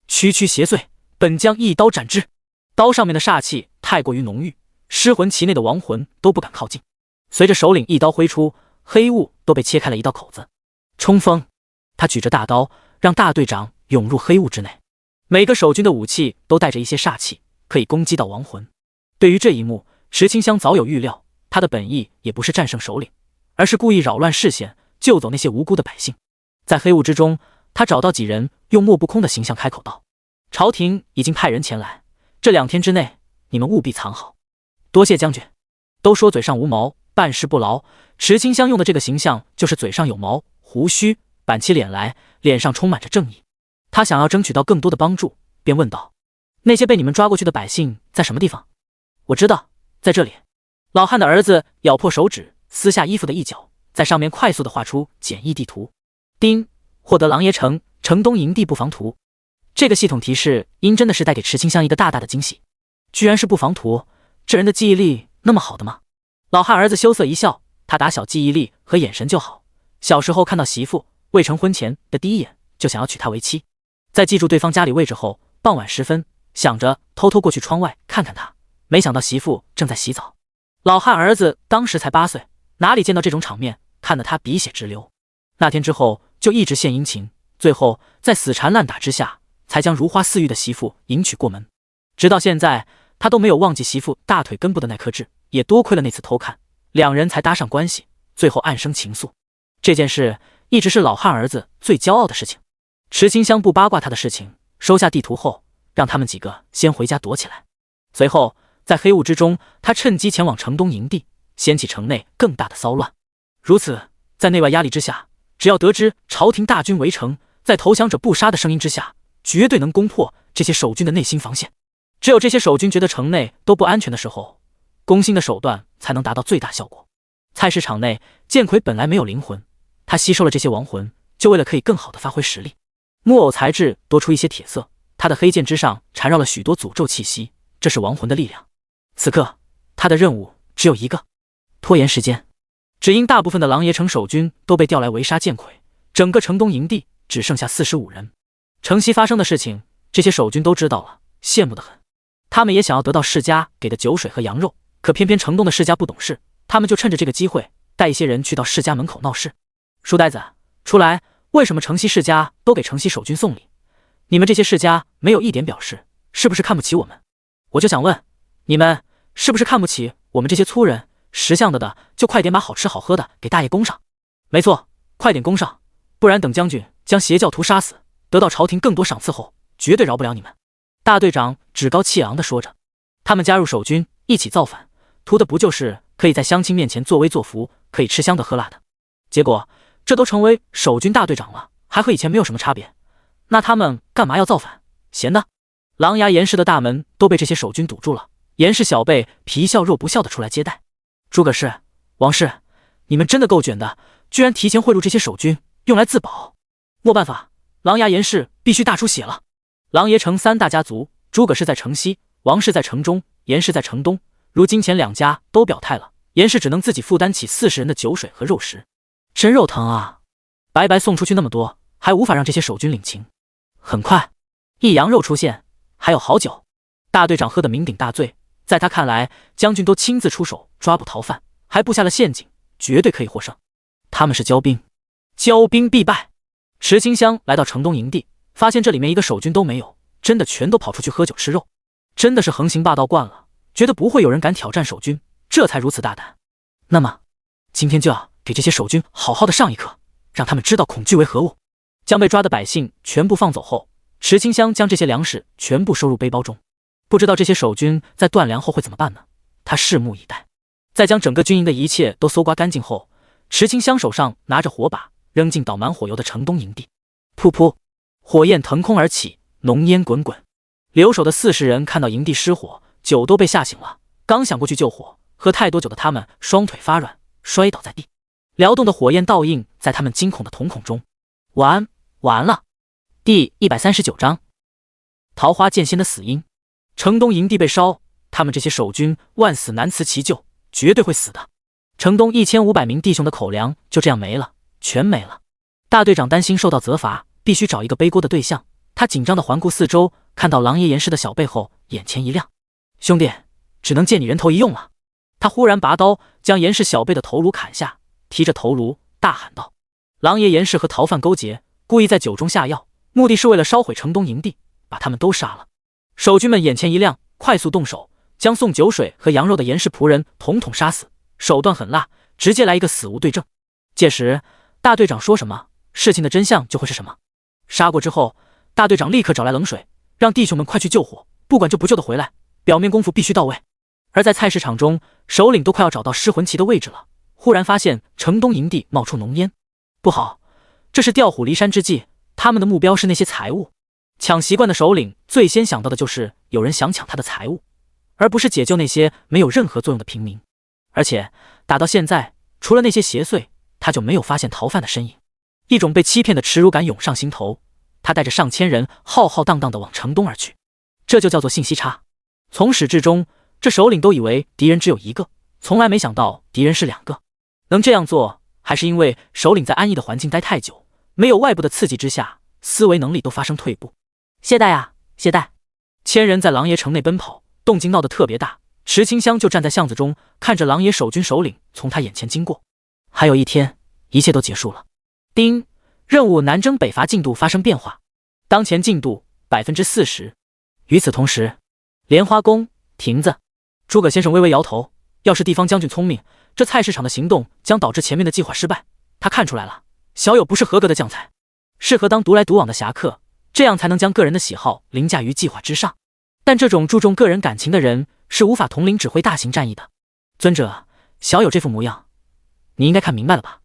区区邪祟，本将一刀斩之！刀上面的煞气太过于浓郁，尸魂其内的亡魂都不敢靠近。随着首领一刀挥出，黑雾都被切开了一道口子。冲锋！他举着大刀，让大队长涌入黑雾之内。每个守军的武器都带着一些煞气，可以攻击到亡魂。对于这一幕，石清香早有预料，他的本意也不是战胜首领，而是故意扰乱视线，救走那些无辜的百姓。在黑雾之中，他找到几人，用莫不空的形象开口道：“朝廷已经派人前来，这2天之内，你们务必藏好。”多谢将军。都说嘴上无毛，办事不牢，石清香用的这个形象就是嘴上有毛，胡须板起脸来，脸上充满着正义。他想要争取到更多的帮助，便问道：“那些被你们抓过去的百姓在什么地方？”“我知道，在这里。”老汉的儿子咬破手指，撕下衣服的一角，在上面快速地画出简易地图。丁，获得狼爷城城东营地布防图。这个系统提示应真的是带给池清香一个大大的惊喜。居然是布防图，这人的记忆力那么好的吗？老汉儿子羞涩一笑，他打小记忆力和眼神就好，小时候看到媳妇未成婚前的第一眼就想要娶她为妻。在记住对方家里位置后，傍晚时分，想着偷偷过去窗外看看他，没想到媳妇正在洗澡。老汉儿子当时才8岁，哪里见到这种场面，看得他鼻血直流。那天之后就一直献殷勤，最后在死缠烂打之下，才将如花似玉的媳妇迎娶过门。直到现在，他都没有忘记媳妇大腿根部的那颗痣，也多亏了那次偷看，两人才搭上关系，最后暗生情愫。这件事一直是老汉儿子最骄傲的事情。池清香不八卦他的事情，收下地图后，让他们几个先回家躲起来。随后在黑雾之中，他趁机前往城东营地，掀起城内更大的骚乱。如此，在内外压力之下，只要得知朝廷大军围城，在投降者不杀的声音之下，绝对能攻破这些守军的内心防线。只有这些守军觉得城内都不安全的时候，攻心的手段才能达到最大效果。菜市场内，剑魁本来没有灵魂，他吸收了这些亡魂，就为了可以更好的发挥实力。木偶材质多出一些铁色，他的黑剑之上缠绕了许多诅咒气息，这是亡魂的力量。此刻他的任务只有一个，拖延时间。只因大部分的狼爷城守军都被调来围杀剑魁，整个城东营地只剩下45人。城西发生的事情，这些守军都知道了，羡慕得很。他们也想要得到世家给的酒水和羊肉，可偏偏城东的世家不懂事，他们就趁着这个机会带一些人去到世家门口闹事。书呆子，出来，为什么城西世家都给城西守军送礼？你们这些世家没有一点表示，是不是看不起我们？我就想问，你们是不是看不起我们这些粗人？识相的就快点把好吃好喝的给大爷供上。没错，快点供上，不然等将军将邪教徒杀死，得到朝廷更多赏赐后，绝对饶不了你们。大队长趾高气昂地说着，他们加入守军一起造反，图的不就是可以在乡亲面前作威作福，可以吃香的喝辣的？结果这都成为守军大队长了，还和以前没有什么差别，那他们干嘛要造反？闲的。狼牙严氏的大门都被这些守军堵住了，严氏小辈皮笑肉不笑的出来接待。诸葛氏、王氏，你们真的够卷的，居然提前汇入这些守军，用来自保。没办法，狼牙严氏必须大出血了。狼爷城3大家族，诸葛氏在城西，王氏在城中，严氏在城东。如今前2家都表态了，严氏只能自己负担起40人的酒水和肉食，真肉疼啊！白白送出去那么多，还无法让这些守军领情。很快，一羊肉出现，还有好酒。大队长喝得酩酊大醉，在他看来，将军都亲自出手抓捕逃犯，还布下了陷阱，绝对可以获胜。他们是骄兵，骄兵必败。池清香来到城东营地，发现这里面一个守军都没有，真的全都跑出去喝酒吃肉，真的是横行霸道惯了，觉得不会有人敢挑战守军，这才如此大胆。那么今天就要给这些守军好好的上一课，让他们知道恐惧为何物。将被抓的百姓全部放走后，池清香将这些粮食全部收入背包中。不知道这些守军在断粮后会怎么办呢？他拭目以待。在将整个军营的一切都搜刮干净后，池清香手上拿着火把，扔进倒满火油的城东营地。噗噗，火焰腾空而起，浓烟滚滚。留守的40人看到营地失火，酒都被吓醒了，刚想过去救火，喝太多酒的他们双腿发软，摔倒在地。撩动的火焰倒映在他们惊恐的瞳孔中。完了。第139章，桃花剑仙的死因。城东营地被烧，他们这些守军万死难辞其咎，绝对会死的。城东1500名弟兄的口粮就这样没了，全没了。大队长担心受到责罚，必须找一个背锅的对象。他紧张地环顾四周，看到狼爷严氏的小背后，眼前一亮。兄弟，只能借你人头一用了。他忽然拔刀，将严氏小辈的头颅砍下，提着头颅大喊道：“狼爷严氏和逃犯勾结，故意在酒中下药，目的是为了烧毁城东营地，把他们都杀了。”守军们眼前一亮，快速动手，将送酒水和羊肉的严氏仆人统统杀死，手段狠辣，直接来一个死无对证。届时大队长说什么，事情的真相就会是什么。杀过之后，大队长立刻找来冷水，让弟兄们快去救火，不管救不救得回来，表面功夫必须到位。而在菜市场中，首领都快要找到尸魂旗的位置了，忽然发现城东营地冒出浓烟，不好，这是调虎离山之计，他们的目标是那些财物。抢习惯的首领最先想到的就是有人想抢他的财物，而不是解救那些没有任何作用的平民。而且打到现在，除了那些邪祟，他就没有发现逃犯的身影。一种被欺骗的耻辱感涌上心头，他带着上千人浩浩荡荡地往城东而去。这就叫做信息差。从始至终，这首领都以为敌人只有一个，从来没想到敌人是两个。能这样做，还是因为首领在安逸的环境待太久，没有外部的刺激之下，思维能力都发生退步。懈怠啊，懈怠！千人在狼爷城内奔跑，动静闹得特别大。池清香就站在巷子中，看着狼爷守军首领从他眼前经过。还有一天，一切都结束了。丁，任务南征北伐进度发生变化，当前进度 40%。与此同时，莲花宫亭子，诸葛先生微微摇头，要是地方将军聪明，这菜市场的行动将导致前面的计划失败。他看出来了，小友不是合格的将才，适合当独来独往的侠客，这样才能将个人的喜好凌驾于计划之上。但这种注重个人感情的人是无法统领指挥大型战役的。尊者，小友这副模样，你应该看明白了吧？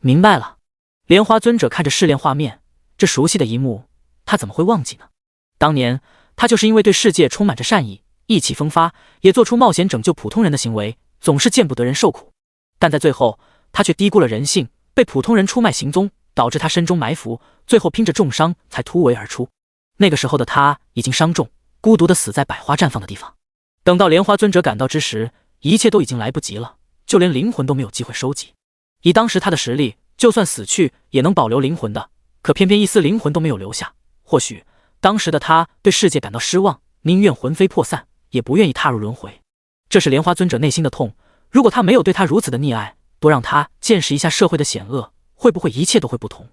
明白了。莲花尊者看着试炼画面，这熟悉的一幕，他怎么会忘记呢？当年他就是因为对世界充满着善意，意气风发，也做出冒险拯救普通人的行为，总是见不得人受苦。但在最后，他却低估了人性，被普通人出卖行踪，导致他身中埋伏，最后拼着重伤才突围而出。那个时候的他已经伤重，孤独地死在百花绽放的地方。等到莲花尊者赶到之时，一切都已经来不及了，就连灵魂都没有机会收集。以当时他的实力，就算死去也能保留灵魂的，可偏偏一丝灵魂都没有留下。或许当时的他对世界感到失望，宁愿魂飞魄散，也不愿意踏入轮回。这是莲花尊者内心的痛。如果他没有对他如此的溺爱，多让他见识一下社会的险恶，会不会一切都会不同？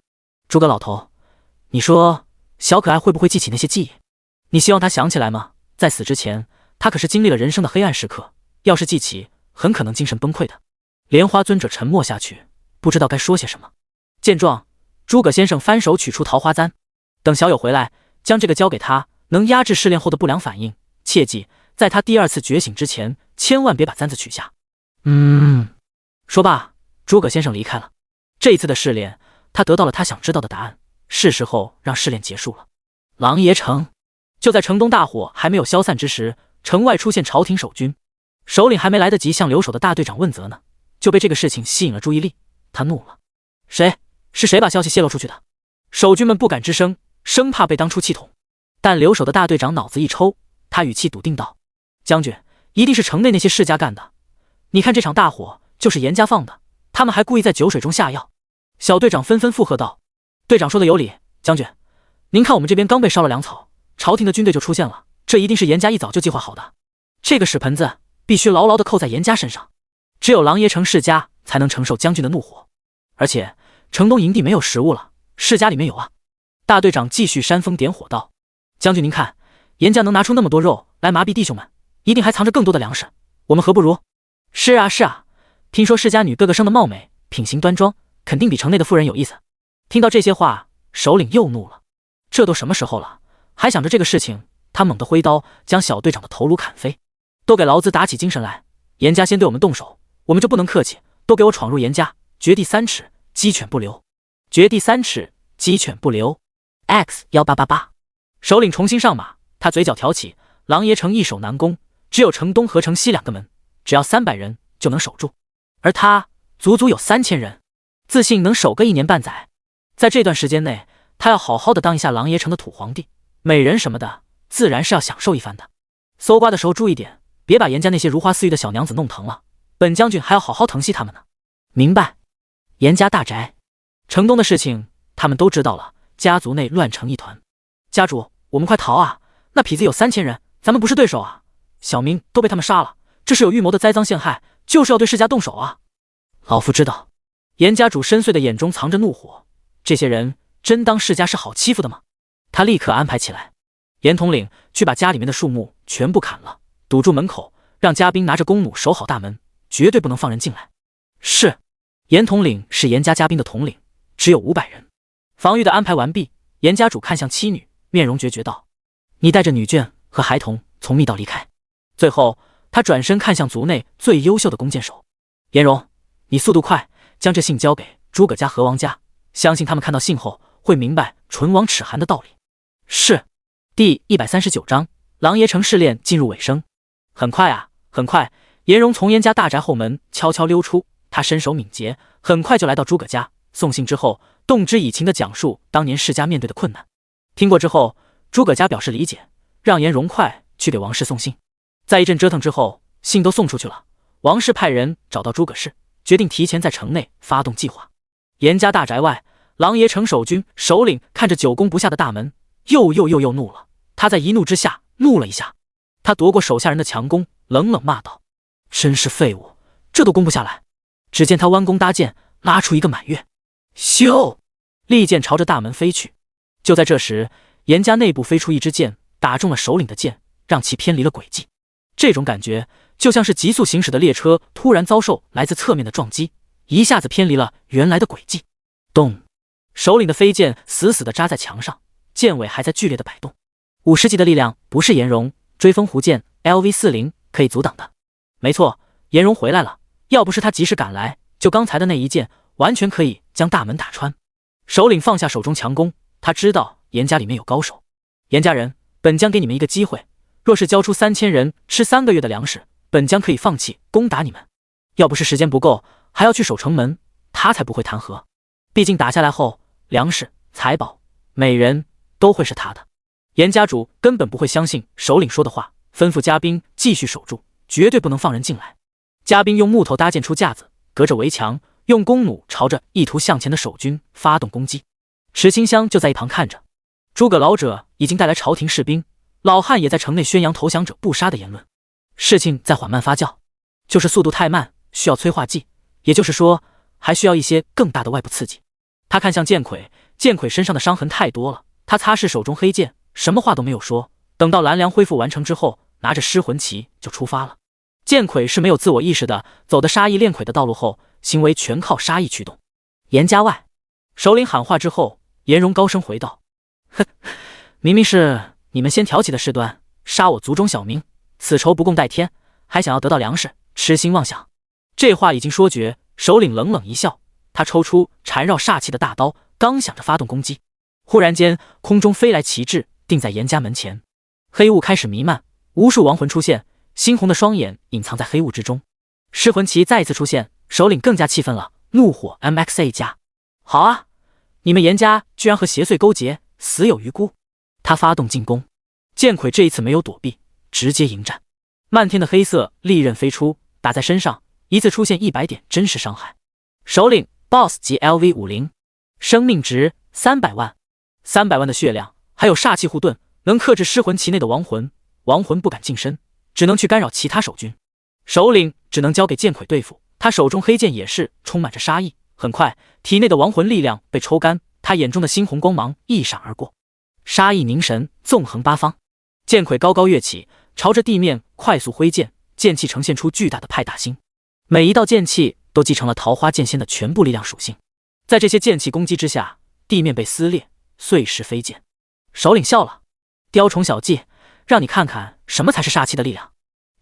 诸葛老头，你说小可爱会不会记起那些记忆？你希望他想起来吗？在死之前，他可是经历了人生的黑暗时刻，要是记起，很可能精神崩溃的。莲花尊者沉默下去，不知道该说些什么。见状，诸葛先生翻手取出桃花簪，等小友回来，将这个交给他，能压制试炼后的不良反应。切记，在他第二次觉醒之前，千万别把簪子取下。说罢，诸葛先生离开了。这一次的试炼，他得到了他想知道的答案，是时候让试炼结束了。狼爷城，就在城东大火还没有消散之时，城外出现朝廷守军，首领还没来得及向留守的大队长问责呢，就被这个事情吸引了注意力。他怒了：是谁把消息泄露出去的？守军们不敢吱声，生怕被当出气筒。但留守的大队长脑子一抽，他语气笃定道：将军，一定是城内那些世家干的。你看这场大火就是严家放的，他们还故意在酒水中下药。小队长纷纷附和道：队长说的有理，将军，您看我们这边刚被烧了粮草，朝廷的军队就出现了，这一定是严家一早就计划好的。这个屎盆子必须牢牢地扣在严家身上，只有狼爷城世家才能承受将军的怒火。而且城东营地没有食物了，世家里面有啊。大队长继续煽风点火道：将军您看，严家能拿出那么多肉来麻痹弟兄们，一定还藏着更多的粮食，我们何不如？是啊，听说世家女个个生得貌美，品行端庄，肯定比城内的妇人有意思。听到这些话，首领又怒了，这都什么时候了，还想着这个事情。他猛地挥刀将小队长的头颅砍飞。都给老子打起精神来，严家先对我们动手，我们就不能客气，都给我闯入严家，掘地3尺，鸡犬不留。掘地3尺，鸡犬不留。 X1888。 首领重新上马，他嘴角挑起，狼爷城易守难攻，只有城东和城西2个门，只要300人就能守住，而他足足有3000人，自信能守个1年半载。在这段时间内，他要好好的当一下狼爷城的土皇帝，美人什么的自然是要享受一番的。搜刮的时候注意点，别把严家那些如花似玉的小娘子弄疼了，本将军还要好好疼惜他们呢。明白。严家大宅，城东的事情他们都知道了，家族内乱成一团。家主，我们快逃啊！那痞子有3000人，咱们不是对手啊！小明都被他们杀了，这是有预谋的栽赃陷害，就是要对世家动手啊！老夫知道。严家主深邃的眼中藏着怒火，这些人真当世家是好欺负的吗？他立刻安排起来，严统领去把家里面的树木全部砍了，堵住门口，让家兵拿着弓弩守好大门，绝对不能放人进来。是。严统领是严家家兵的统领，只有500人。防御的安排完毕，严家主看向妻女，面容决绝道：“你带着女眷和孩童从密道离开。”最后，他转身看向族内最优秀的弓箭手：“严荣，你速度快，将这信交给诸葛家和王家，相信他们看到信后会明白唇亡齿寒的道理。”是。第139章狼爷城试炼进入尾声。很快啊，很快，严荣从严家大宅后门悄悄溜出。他身手敏捷，很快就来到诸葛家，送信之后，动之以情地讲述当年世家面对的困难。听过之后，诸葛家表示理解，让严荣快去给王氏送信。在一阵折腾之后，信都送出去了。王氏派人找到诸葛氏，决定提前在城内发动计划。严家大宅外，狼爷城守军首领看着久攻不下的大门，又怒了。他在一怒之下怒了一下，他夺过手下人的强弓，冷冷骂道：“真是废物，这都攻不下来！”只见他弯弓搭箭，拉出一个满月，咻！利箭朝着大门飞去。就在这时，严家内部飞出一支箭，打中了首领的箭，让其偏离了轨迹。这种感觉就像是急速行驶的列车突然遭受来自侧面的撞击，一下子偏离了原来的轨迹。咚！首领的飞剑死死地扎在墙上，剑尾还在剧烈的摆动。50级的力量不是严荣追风弧剑 LV40 可以阻挡的。没错，严荣回来了。要不是他及时赶来，就刚才的那一剑，完全可以将大门打穿。首领放下手中强弓，他知道严家里面有高手。严家人，本将给你们一个机会，若是交出3000人吃3个月的粮食，本将可以放弃攻打你们。要不是时间不够，还要去守城门，他才不会谈和。毕竟打下来后，粮食、财宝、美人都会是他的。严家主根本不会相信首领说的话，吩咐家兵继续守住，绝对不能放人进来。家兵用木头搭建出架子，隔着围墙，用弓弩朝着意图向前的守军发动攻击。池清香就在一旁看着。诸葛老者已经带来朝廷士兵，老汉也在城内宣扬投降者不杀的言论。事情在缓慢发酵，就是速度太慢，需要催化剂，也就是说，还需要一些更大的外部刺激。他看向剑魁，剑魁身上的伤痕太多了，他擦拭手中黑剑，什么话都没有说。等到蓝梁恢复完成之后，拿着失魂旗就出发了。剑魁是没有自我意识的，走的杀意练魁的道路后，行为全靠杀意驱动。严家外，首领喊话之后，严荣高声回道：“哼，明明是你们先挑起的事端，杀我族中小民，此仇不共戴天，还想要得到粮食，痴心妄想。”这话已经说绝，首领冷冷一笑，他抽出缠绕煞气的大刀，刚想着发动攻击，忽然间空中飞来旗帜，定在严家门前。黑雾开始弥漫，无数亡魂出现，猩红的双眼隐藏在黑雾之中。失魂旗再一次出现，首领更加气愤了，怒火 MXA 加。好啊，你们严家居然和邪祟勾结，死有余辜。他发动进攻，剑魁这一次没有躲避，直接迎战。漫天的黑色利刃飞出，打在身上，一次出现100点真实伤害。首领 BOSS 级 LV50， 生命值300万，300万的血量，还有煞气护盾，能克制失魂旗内的亡魂，亡魂不敢近身，只能去干扰其他守军。首领只能交给剑魁对付，他手中黑剑也是充满着杀意。很快，体内的亡魂力量被抽干，他眼中的猩红光芒一闪而过，杀意凝神，纵横八方。剑魁高高跃起，朝着地面快速挥剑，剑气呈现出巨大的派大星，每一道剑气都继承了桃花剑仙的全部力量属性。在这些剑气攻击之下，地面被撕裂，碎石飞溅。首领笑了，雕虫小技，让你看看什么才是煞气的力量。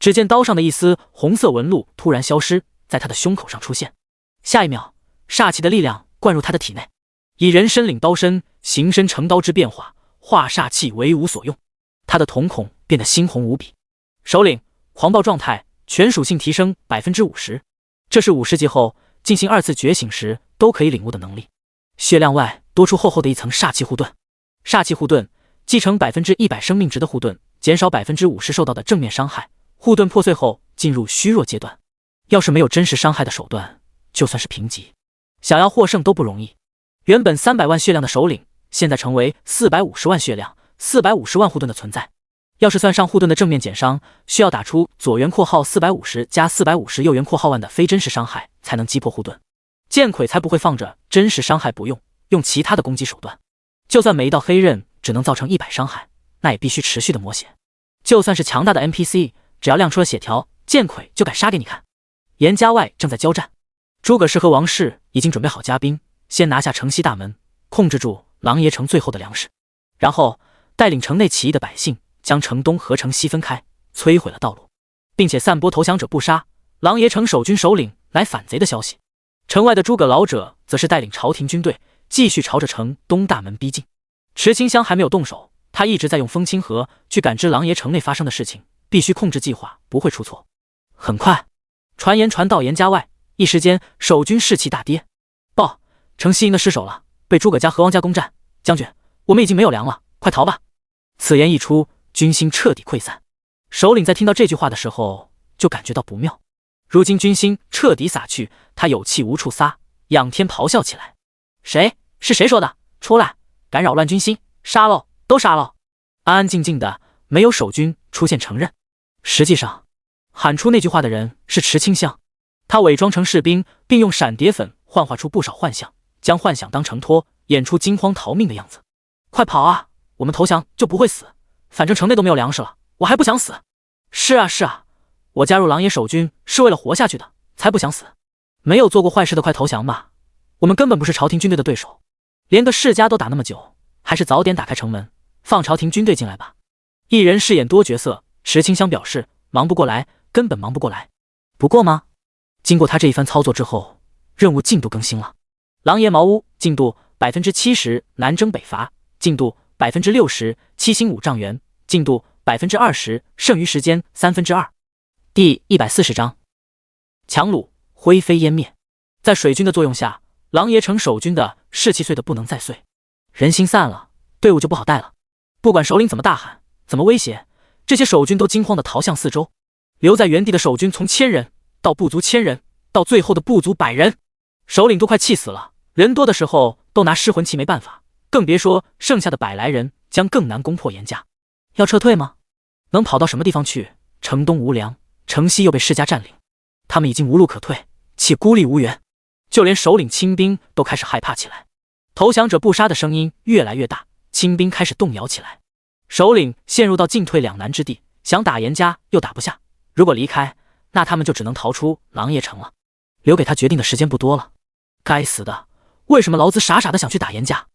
只见刀上的一丝红色纹路突然消失，在他的胸口上出现。下一秒，煞气的力量灌入他的体内，以人身领刀身，形身成刀之变化，化煞气为无所用。他的瞳孔变得猩红无比。首领狂暴状态，全属性提升 50%， 这是50级后进行2次觉醒时都可以领悟的能力。血量外多出厚厚的一层煞气护盾。煞气护盾继承 100% 生命值的护盾，减少 50% 受到的正面伤害。护盾破碎后进入虚弱阶段，要是没有真实伤害的手段，就算是平级，想要获胜都不容易。原本300万血量的首领现在成为450万血量、450万护盾的存在。要是算上护盾的正面减伤，需要打出左圆括号450加450右圆括号万的非真实伤害才能击破护盾。剑魁才不会放着真实伤害不用，用其他的攻击手段。就算每一道黑刃只能造成100伤害，那也必须持续的磨血。就算是强大的 NPC， 只要亮出了血条，剑魁就敢杀给你看。严家外正在交战，诸葛氏和王氏已经准备好加兵，先拿下城西大门，控制住狼爷城最后的粮食，然后带领城内起义的百姓将城东和城西分开，摧毁了道路，并且散播投降者不杀，狼爷城守军首领来反贼的消息。城外的诸葛老者则是带领朝廷军队继续朝着城东大门逼近。池清香还没有动手，他一直在用风清河去感知狼爷城内发生的事情，必须控制计划，不会出错。很快，传言传到严家外，一时间守军士气大跌。报，城西营的失守了，被诸葛家和王家攻占。将军，我们已经没有粮了，快逃吧！此言一出，军心彻底溃散。首领在听到这句话的时候就感觉到不妙，如今军心彻底撒去，他有气无处撒，仰天咆哮起来：谁？是谁说的？出来！敢扰乱军心，杀喽！都杀喽！安安静静的，没有守军出现承认。实际上，喊出那句话的人是池清香，他伪装成士兵，并用闪蝶粉幻化出不少幻象，将幻想当承托，演出惊慌逃命的样子。快跑啊！我们投降就不会死，反正城内都没有粮食了，我还不想死。是啊是啊，我加入狼爷守军是为了活下去的，才不想死。没有做过坏事的快投降吧，我们根本不是朝廷军队的对手，连个世家都打那么久，还是早点打开城门，放朝廷军队进来吧。一人饰演多角色，池清香表示忙不过来，根本忙不过来。不过吗？经过他这一番操作之后，任务进度更新了。狼爷茅屋进度 70%， 南征北伐进度 60%， 七星5丈原进度 20%， 剩余时间2/3。第140章，强弩灰飞烟灭。在水军的作用下，狼爷城守军的士气碎得不能再碎，人心散了，队伍就不好带了。不管首领怎么大喊，怎么威胁，这些守军都惊慌地逃向四周。留在原地的守军从1000人到不足1000人，到最后的不足100人，首领都快气死了。人多的时候都拿失魂旗没办法，更别说剩下的100来人将更难攻破严家。要撤退吗？能跑到什么地方去？城东无粮，城西又被世家占领，他们已经无路可退，且孤立无援，就连首领亲兵都开始害怕起来。投降者不杀的声音越来越大，亲兵开始动摇起来。首领陷入到进退两难之地，想打严家又打不下，如果离开，那他们就只能逃出狼爷城了。留给他决定的时间不多了。该死的，为什么老子傻傻的想去打严家？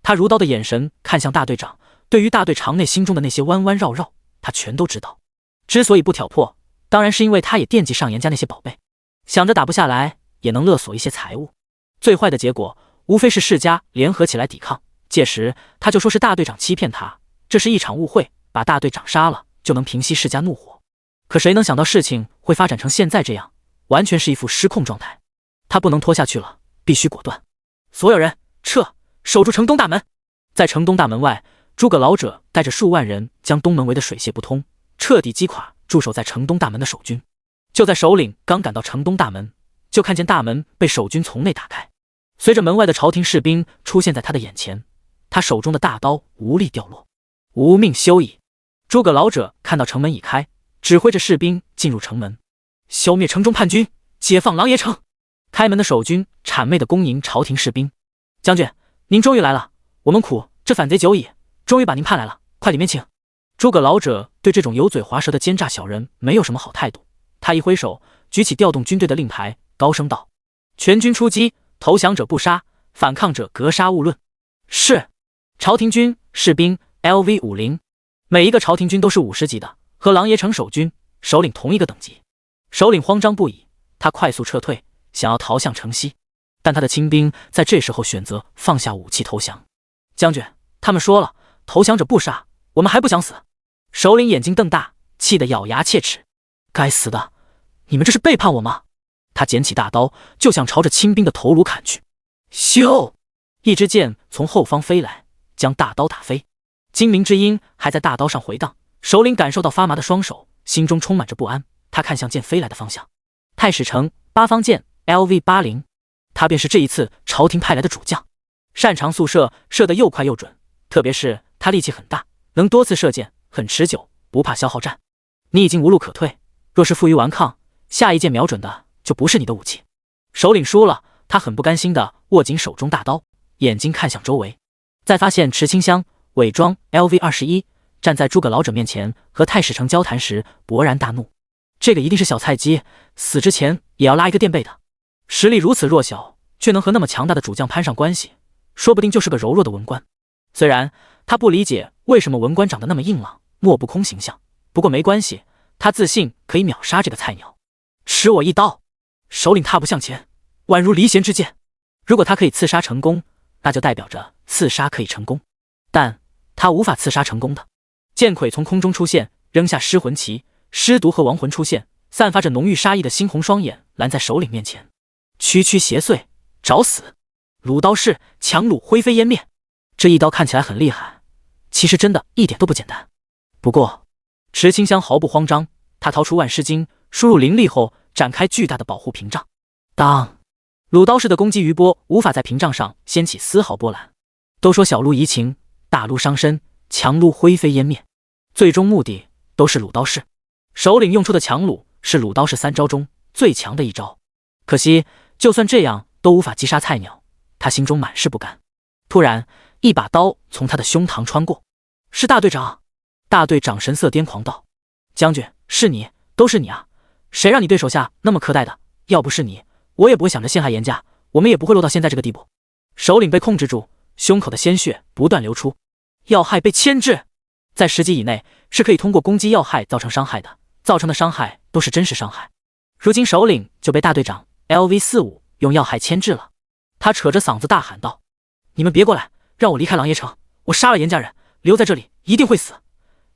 他如刀的眼神看向大队长，对于大队长内心中的那些弯弯绕绕，他全都知道。之所以不挑破，当然是因为他也惦记上严家那些宝贝，想着打不下来也能勒索一些财物。最坏的结果无非是世家联合起来抵抗，届时他就说是大队长欺骗他，这是一场误会，把大队长杀了就能平息世家怒火。可谁能想到事情会发展成现在这样，完全是一副失控状态。他不能拖下去了，必须果断。所有人撤，守住城东大门。在城东大门外，诸葛老者带着数万人将东门围得水泄不通，彻底击垮驻守在城东大门的守军。就在首领刚赶到城东大门，就看见大门被守军从内打开，随着门外的朝廷士兵出现在他的眼前，他手中的大刀无力掉落。无命休矣！诸葛老者看到城门已开，指挥着士兵进入城门，消灭城中叛军，解放狼爷城。开门的守军谄媚的恭迎朝廷士兵：将军，您终于来了，我们苦这反贼久矣，终于把您盼来了，快里面请。诸葛老者对这种油嘴滑舌的奸诈小人没有什么好态度，他一挥手举起调动军队的令牌，高声道：全军出击，投降者不杀，反抗者格杀勿论。是。朝廷军士兵 LV50， 每一个朝廷军都是50级的，和狼爷城守军首领同一个等级。首领慌张不已，他快速撤退，想要逃向城西，但他的亲兵在这时候选择放下武器投降。将军，他们说了，投降者不杀，我们还不想死？首领眼睛瞪大，气得咬牙切齿。该死的，你们这是背叛我吗？他捡起大刀就想朝着亲兵的头颅砍去。咻！一支箭从后方飞来，将大刀打飞。精鸣之音还在大刀上回荡，首领感受到发麻的双手，心中充满着不安。他看向箭飞来的方向，太史城八方剑 LV80，他便是这一次朝廷派来的主将。擅长速射，射得又快又准，特别是他力气很大，能多次射箭，很持久，不怕消耗战。你已经无路可退，若是负隅顽抗，下一箭瞄准的就不是你的武器。首领输了，他很不甘心地握紧手中大刀，眼睛看向周围，再发现池清香伪装 LV21 站在诸葛老者面前和太史丞交谈时，勃然大怒。这个一定是小菜鸡，死之前也要拉一个垫背的。实力如此弱小，却能和那么强大的主将攀上关系，说不定就是个柔弱的文官。虽然他不理解为什么文官长得那么硬朗，莫不空形象，不过没关系，他自信可以秒杀这个菜鸟。吃我一刀！首领踏步向前，宛如离弦之箭。如果他可以刺杀成功，那就代表着刺杀可以成功，但他无法刺杀成功的。剑魁从空中出现，扔下尸魂旗，尸毒和亡魂出现，散发着浓郁杀意的猩红双眼拦在首领面前，区区邪祟，找死！鲁刀式强弩灰飞烟灭。这一刀看起来很厉害，其实真的一点都不简单。不过池清香毫不慌张，他掏出万尸经，输入灵力后展开巨大的保护屏障。当鲁刀式的攻击余波无法在屏障上掀起丝毫波澜。都说小鹿怡情，大鹿伤身，强撸灰飞烟灭，最终目的都是鲁刀式。首领用出的强弩是鲁刀式3招中最强的一招，可惜就算这样都无法击杀菜鸟，他心中满是不甘。突然一把刀从他的胸膛穿过，是大队长。大队长神色癫狂道：将军，是你，都是你啊，谁让你对手下那么苛待的？要不是你，我也不会想着陷害严家，我们也不会落到现在这个地步。首领被控制住，胸口的鲜血不断流出，要害被牵制，在10级以内是可以通过攻击要害造成伤害的，造成的伤害都是真实伤害。如今首领就被大队长 LV45 用要害牵制了。他扯着嗓子大喊道：你们别过来，让我离开狼爷城，我杀了严家人，留在这里一定会死。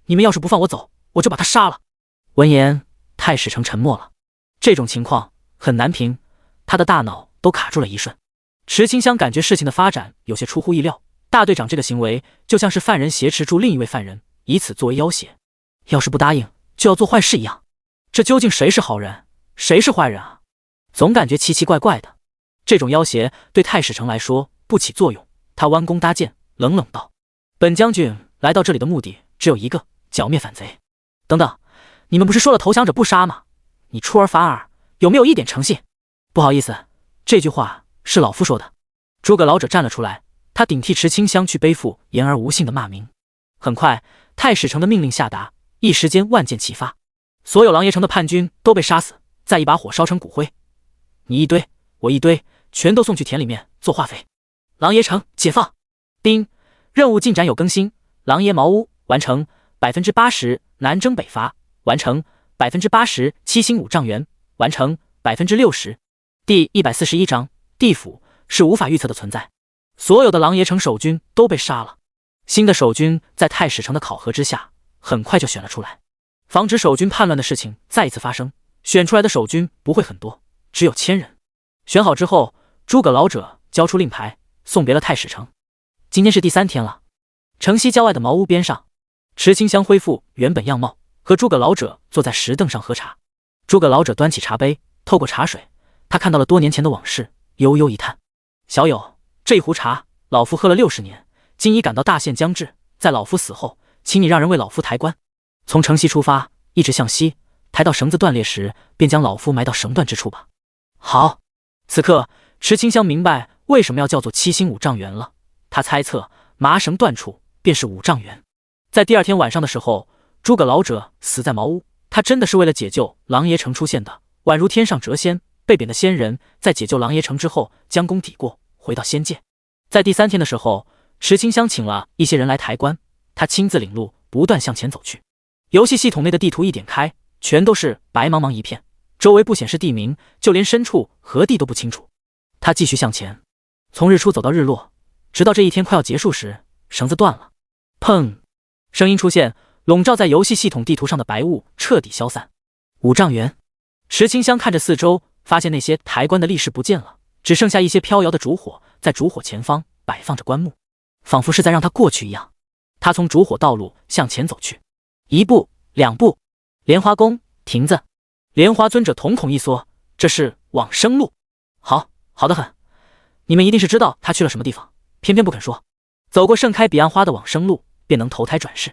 你们要是不放我走，我就把他杀了。闻言，太史丞沉默了。这种情况很难评，他的大脑都卡住了一瞬。池清香感觉事情的发展有些出乎意料，大队长这个行为就像是犯人挟持住另一位犯人，以此作为要挟，要是不答应就要做坏事一样。这究竟谁是好人，谁是坏人啊？总感觉奇奇怪怪的。这种要挟对太史丞来说不起作用，他弯弓搭箭，冷冷道：本将军来到这里的目的只有一个，剿灭反贼。等等，你们不是说了投降者不杀吗？你出尔反尔，有没有一点诚信？不好意思，这句话是老夫说的。诸葛老者站了出来，他顶替池清香去背负言而无信的骂名。很快，太史丞的命令下达，一时间万箭齐发，所有狼爷城的叛军都被杀死，再一把火烧成骨灰。你一堆，我一堆，全都送去田里面做化肥。狼爷城解放。丁，任务进展有更新，狼爷茅屋完成 80%， 南征北伐完成 80%， 七星5丈原完成 60%。第141章，地府是无法预测的存在，所有的狼爷城守军都被杀了。新的守军在太史丞的考核之下，很快就选了出来。防止守军叛乱的事情再一次发生，选出来的守军不会很多，只有1000人。选好之后，诸葛老者交出令牌，送别了太史丞。今天是第3天了。城西郊外的茅屋边上，池清香恢复原本样貌，和诸葛老者坐在石凳上喝茶。诸葛老者端起茶杯，透过茶水，他看到了多年前的往事，悠悠一叹：小友，这一壶茶老夫喝了60年，今已感到大限将至，在老夫死后，请你让人为老夫抬棺，从城西出发，一直向西，抬到绳子断裂时，便将老夫埋到绳断之处吧。好。此刻池清香明白为什么要叫做七星5丈原了，他猜测麻绳断处便是5丈原。在第2天晚上的时候，诸葛老者死在茅屋，他真的是为了解救狼爷城出现的，宛如天上谪仙，被贬的仙人在解救狼爷城之后将功抵过，回到仙界。在第3天的时候，池清香请了一些人来抬棺，他亲自领路不断向前走去。游戏系统内的地图一点开，全都是白茫茫一片，周围不显示地名，就连深处何地都不清楚。他继续向前，从日出走到日落，直到这一天快要结束时，绳子断了。砰！声音出现，笼罩在游戏系统地图上的白雾彻底消散。5丈原。池清香看着四周，发现那些抬棺的力士不见了，只剩下一些飘摇的烛火，在烛火前方摆放着棺木，仿佛是在让他过去一样。他从烛火道路向前走去，1步2步，莲花宫亭子。莲花尊者瞳孔一缩，这是往生路。好得很，你们一定是知道他去了什么地方，偏偏不肯说。走过盛开彼岸花的往生路，便能投胎转世，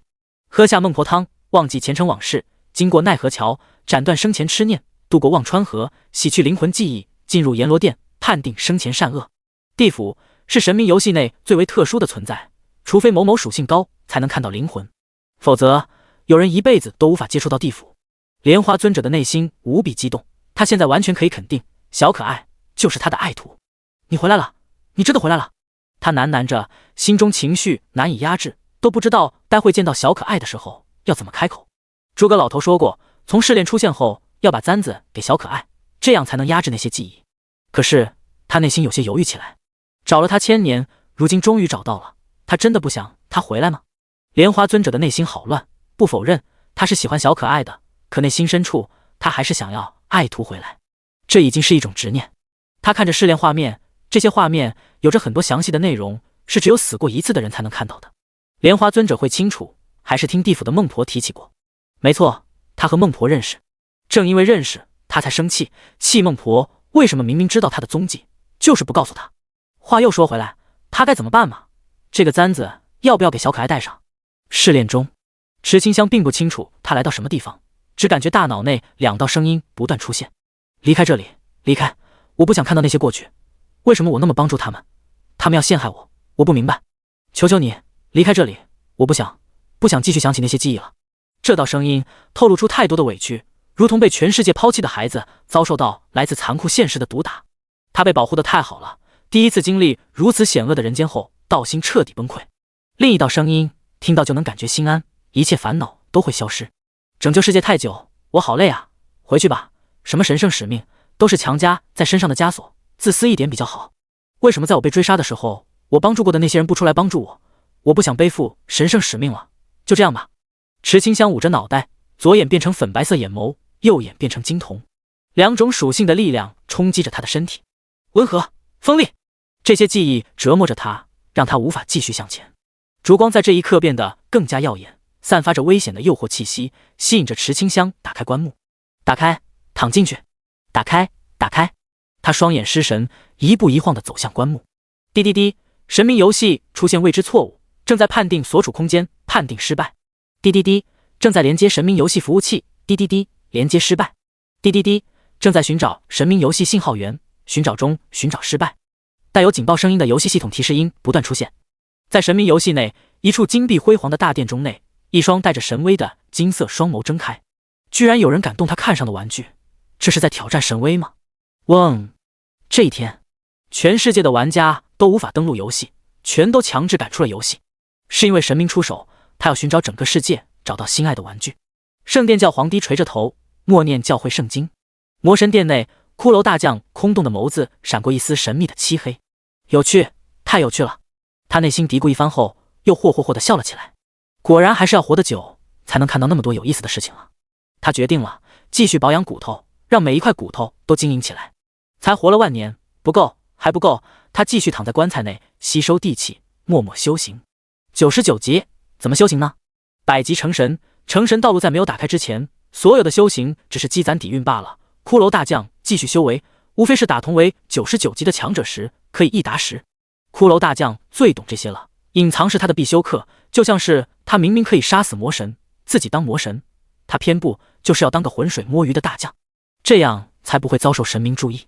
喝下孟婆汤，忘记前尘往事，经过奈何桥，斩断生前痴念，渡过忘川河，洗去灵魂记忆，进入阎罗殿，判定生前善恶。地府是神明游戏内最为特殊的存在，除非某某属性高，才能看到灵魂，否则有人一辈子都无法接触到地府。莲花尊者的内心无比激动，他现在完全可以肯定，小可爱就是他的爱徒。你回来了，你真的回来了。他喃喃着，心中情绪难以压制，都不知道待会见到小可爱的时候要怎么开口。诸葛老头说过，从试炼出现后要把簪子给小可爱，这样才能压制那些记忆。可是他内心有些犹豫起来，找了他1000年，如今终于找到了，他真的不想他回来吗？莲花尊者的内心好乱，不否认他是喜欢小可爱的，可内心深处他还是想要爱徒回来，这已经是一种执念。他看着试炼画面，这些画面有着很多详细的内容，是只有死过一次的人才能看到的。莲花尊者会清楚，还是听地府的孟婆提起过？没错，他和孟婆认识，正因为认识，他才生气，气孟婆为什么明明知道他的踪迹，就是不告诉他。话又说回来，他该怎么办嘛？这个簪子要不要给小可爱戴上？试炼中，池清香并不清楚他来到什么地方，只感觉大脑内2道声音不断出现：离开这里，离开！我不想看到那些过去。为什么我那么帮助他们？他们要陷害我，我不明白。求求你离开这里，我不想继续想起那些记忆了。这道声音透露出太多的委屈，如同被全世界抛弃的孩子遭受到来自残酷现实的毒打。他被保护得太好了，第一次经历如此险恶的人间后，道心彻底崩溃。另一道声音听到就能感觉心安，一切烦恼都会消失。拯救世界太久，我好累啊，回去吧。什么神圣使命，都是强加在身上的枷锁，自私一点比较好。为什么在我被追杀的时候，我帮助过的那些人不出来帮助我？我不想背负神圣使命了，就这样吧。池清香捂着脑袋，左眼变成粉白色眼眸，右眼变成金瞳，2种属性的力量冲击着他的身体，温和锋利，这些记忆折磨着他，让他无法继续向前。烛光在这一刻变得更加耀眼，散发着危险的诱惑气息，吸引着池清香打开棺木。打开，躺进去。打开，打开。他双眼失神，一步一晃地走向棺木。滴滴滴，神明游戏出现未知错误，正在判定所处空间，判定失败。滴滴滴，正在连接神明游戏服务器。滴滴滴，连接失败。滴滴滴，正在寻找神明游戏信号源，寻找中，寻找失败。带有警报声音的游戏系统提示音不断出现。在神明游戏内，一处金碧辉煌的大殿中内，一双带着神威的金色双眸睁开。居然有人敢动他看上的玩具，这是在挑战神威吗？嗡！这一天，全世界的玩家都无法登录游戏，全都强制赶出了游戏。是因为神明出手，他要寻找整个世界，找到心爱的玩具。圣殿教皇帝垂着头，默念教会圣经。魔神殿内，骷髅大将空洞的眸子闪过一丝神秘的漆黑。有趣，太有趣了。他内心嘀咕一番后，又霍霍霍地笑了起来。果然还是要活得久，才能看到那么多有意思的事情啊。他决定了，继续保养骨头，让每一块骨头都晶莹起来。才活了10000年，不够，还不够。他继续躺在棺材内，吸收地气，默默修行。99级，怎么修行呢？100级成神。成神道路在没有打开之前，所有的修行只是积攒底蕴罢了。骷髅大将继续修为，无非是打同为99级的强者时可以一达10。骷髅大将最懂这些了，隐藏是他的必修课，就像是他明明可以杀死魔神，自己当魔神，他偏不，就是要当个浑水摸鱼的大将，这样才不会遭受神明注意。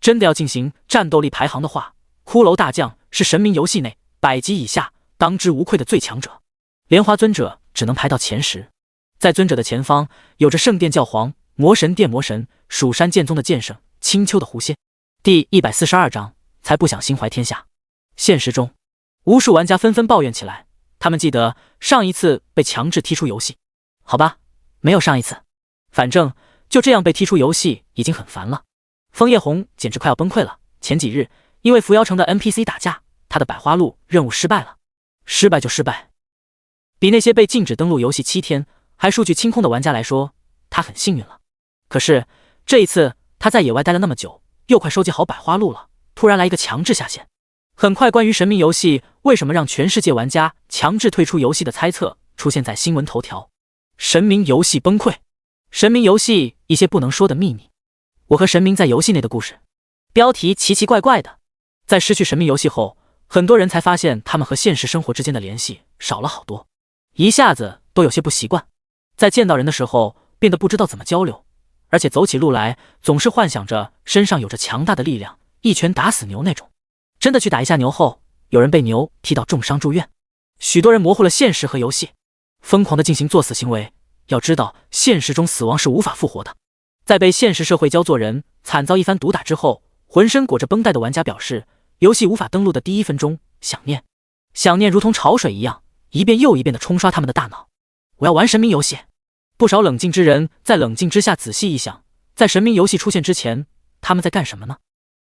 真的要进行战斗力排行的话，骷髅大将是神明游戏内100级以下当之无愧的最强者，莲花尊者只能排到前10。在尊者的前方，有着圣殿教皇、魔神殿魔神、蜀山剑宗的剑圣、青丘的狐仙。第142章，才不想心怀天下。现实中，无数玩家纷纷抱怨起来，他们记得上一次被强制踢出游戏。好吧，没有上一次，反正就这样被踢出游戏已经很烦了。枫叶红简直快要崩溃了。前几日因为扶摇城的 NPC 打架，他的百花鹿任务失败了。失败就失败，比那些被禁止登录游戏7天还数据清空的玩家来说，他很幸运了。可是这一次他在野外待了那么久，又快收集好百花鹿了，突然来一个强制下线。很快关于神明游戏为什么让全世界玩家强制退出游戏的猜测出现在新闻头条。神明游戏崩溃，神明游戏一些不能说的秘密，我和神明在游戏内的故事。标题奇奇怪怪的。在失去神明游戏后，很多人才发现他们和现实生活之间的联系少了好多，一下子都有些不习惯，在见到人的时候变得不知道怎么交流，而且走起路来总是幻想着身上有着强大的力量，一拳打死牛那种。真的去打一下牛后，有人被牛踢到重伤住院，许多人模糊了现实和游戏，疯狂地进行作死行为。要知道，现实中死亡是无法复活的。在被现实社会教做人惨遭一番毒打之后，浑身裹着绷带的玩家表示，游戏无法登录的第1分钟，想念如同潮水一样，一遍又一遍地冲刷他们的大脑。我要玩神明游戏。不少冷静之人在冷静之下仔细一想，在神明游戏出现之前，他们在干什么呢？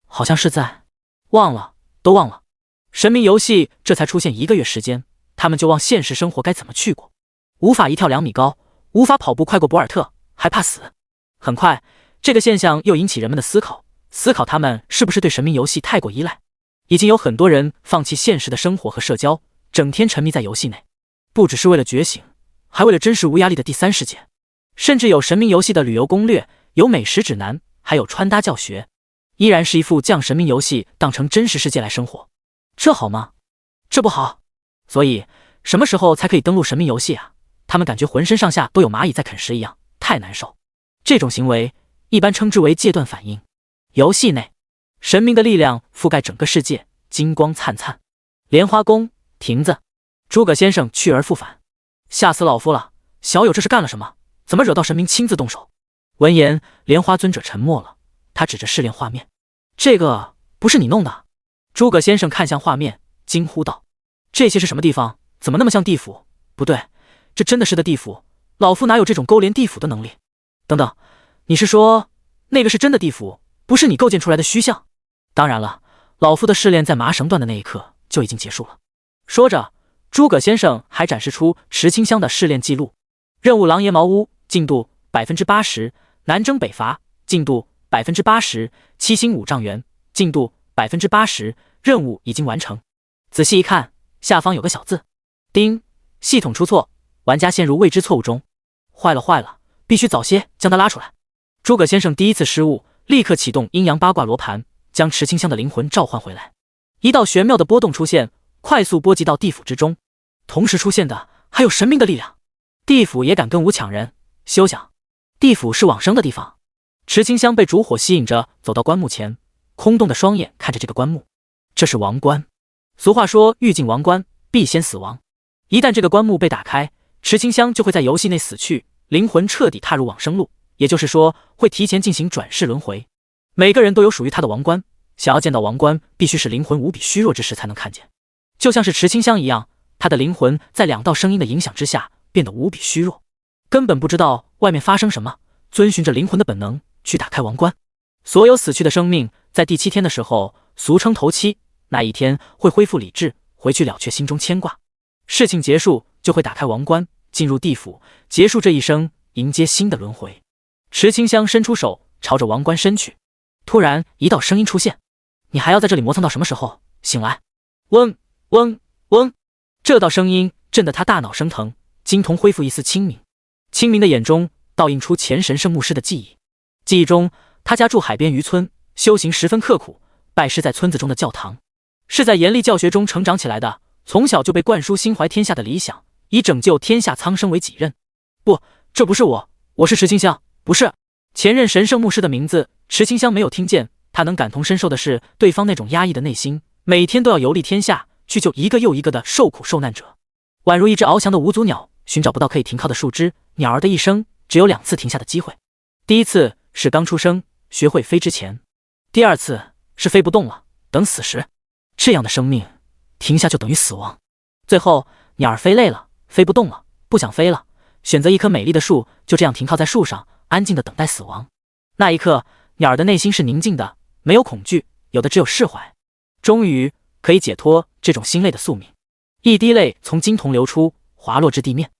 好像是在……都忘了。神明游戏这才出现1个月时间，他们就忘现实生活该怎么去过。无法一跳2米高，无法跑步快过博尔特，还怕死。很快，这个现象又引起人们的思考他们是不是对神明游戏太过依赖。已经有很多人放弃现实的生活和社交，整天沉迷在游戏内，不只是为了觉醒，还为了真实无压力的第3世界。甚至有神明游戏的旅游攻略，有美食指南，还有穿搭教学，依然是一副将神明游戏当成真实世界来生活。这好吗？这不好。所以什么时候才可以登录神明游戏啊？他们感觉浑身上下都有蚂蚁在啃食一样，太难受。这种行为一般称之为戒断反应。游戏内，神明的力量覆盖整个世界，金光灿灿。莲花宫亭子，诸葛先生去而复返，吓死老夫了！小友这是干了什么？怎么惹到神明亲自动手？闻言，莲花尊者沉默了，他指着试炼画面：“这个不是你弄的？”诸葛先生看向画面，惊呼道：“这些是什么地方？怎么那么像地府？不对，这真的是的地府，老夫哪有这种勾连地府的能力？等等，你是说那个是真的地府，不是你构建出来的虚像？当然了，老夫的试炼在麻绳断的那一刻就已经结束了。”说着，诸葛先生还展示出池清香的试炼记录：任务狼爷茅屋进度 80%， 南征北伐进度 80%， 七星5丈原进度 80%， 任务已经完成。仔细一看，下方有个小字：叮，系统出错，玩家陷入未知错误中。坏了，必须早些将他拉出来。诸葛先生第一次失误，立刻启动阴阳八卦罗盘，将池清香的灵魂召唤回来。一道玄妙的波动出现，快速波及到地府之中。同时出现的还有神明的力量。地府也敢跟吾抢人？休想！地府是往生的地方。池清香被烛火吸引着走到棺木前，空洞的双眼看着这个棺木。这是王棺。俗话说，欲进王棺，必先死亡。一旦这个棺木被打开，池清香就会在游戏内死去，灵魂彻底踏入往生路，也就是说，会提前进行转世轮回。每个人都有属于他的王棺，想要见到王棺，必须是灵魂无比虚弱之时才能看见。就像是池清香一样，他的灵魂在2道声音的影响之下变得无比虚弱，根本不知道外面发生什么，遵循着灵魂的本能去打开王棺。所有死去的生命在第7天的时候，俗称头七，那一天会恢复理智，回去了却心中牵挂。事情结束就会打开王棺，进入地府，结束这一生，迎接新的轮回。池清香伸出手朝着王棺伸去，突然一道声音出现：你还要在这里磨蹭到什么时候？醒来！嗡嗡嗡！这道声音震得他大脑生疼，精瞳恢复一丝清明。清明的眼中倒映出前神圣牧师的记忆。记忆中，他家住海边渔村，修行十分刻苦，拜师在村子中的教堂，是在严厉教学中成长起来的。从小就被灌输心怀天下的理想，以拯救天下苍生为己任。不，这不是我，我是池清香，不是。前任神圣牧师的名字，池清香没有听见，他能感同身受的是对方那种压抑的内心，每天都要游历天下，去救一个又一个的受苦受难者，宛如一只翱翔的无足鸟，寻找不到可以停靠的树枝。鸟儿的一生只有2次停下的机会，第一次是刚出生学会飞之前，第2次是飞不动了，等死时。这样的生命停下就等于死亡。最后鸟儿飞累了，飞不动了，不想飞了，选择一棵美丽的树，就这样停靠在树上，安静的等待死亡。那一刻，鸟儿的内心是宁静的，没有恐惧，有的只有释怀。终于可以解脱这种心累的宿命。一滴泪从金瞳流出，滑落至地面。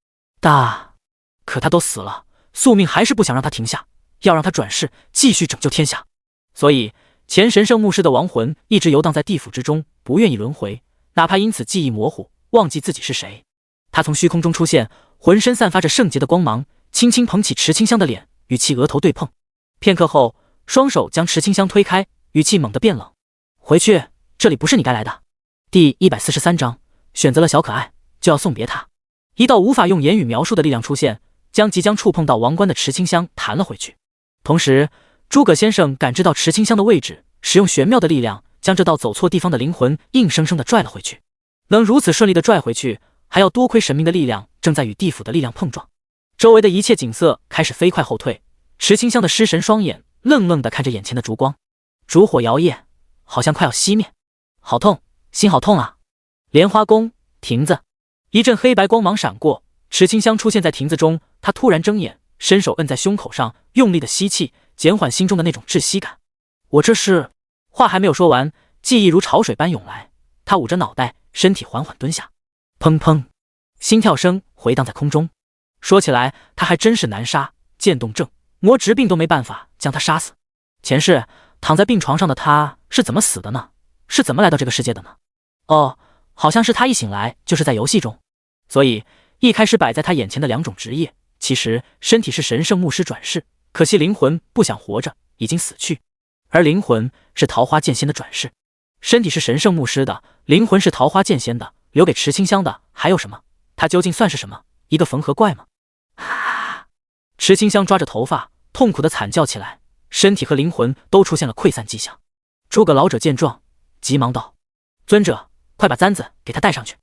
可他都死了，宿命还是不想让他停下，要让他转世，继续拯救天下。所以前神圣牧师的亡魂一直游荡在地府之中，不愿意轮回，哪怕因此记忆模糊，忘记自己是谁。他从虚空中出现，浑身散发着圣洁的光芒，轻轻捧起池清香的脸，与其额头对碰。片刻后，双手将池清香推开，语气猛地变冷：回去，这里不是你该来的。第143章，选择了小可爱，就要送别他。一道无法用言语描述的力量出现，将即将触碰到王冠的池清香弹了回去。同时，诸葛先生感知到池清香的位置，使用玄妙的力量将这道走错地方的灵魂硬生生地拽了回去。能如此顺利地拽回去，还要多亏神明的力量正在与地府的力量碰撞。周围的一切景色开始飞快后退，池清香的失神双眼愣愣地看着眼前的烛光，烛火摇曳，好像快要熄灭。好痛，心好痛啊！莲花宫亭子，一阵黑白光芒闪过，池清香出现在亭子中。她突然睁眼，伸手摁在胸口上，用力的吸气，减缓心中的那种窒息感。我这是……话还没有说完，记忆如潮水般涌来。她捂着脑袋，身体缓缓蹲下，砰砰，心跳声回荡在空中。说起来，他还真是难杀，渐冻症、魔直病都没办法将他杀死。前世躺在病床上的他是怎么死的呢？是怎么来到这个世界的呢？哦，好像是他一醒来就是在游戏中。所以一开始摆在他眼前的两种职业，其实身体是神圣牧师转世，可惜灵魂不想活着，已经死去。而灵魂是桃花剑仙的转世，身体是神圣牧师的，灵魂是桃花剑仙的，留给池清香的还有什么？他究竟算是什么？一个缝合怪吗？池清香抓着头发，痛苦的惨叫起来，身体和灵魂都出现了溃散迹象。诸葛老者见状，急忙道：“尊者，快把簪子给他戴上去。”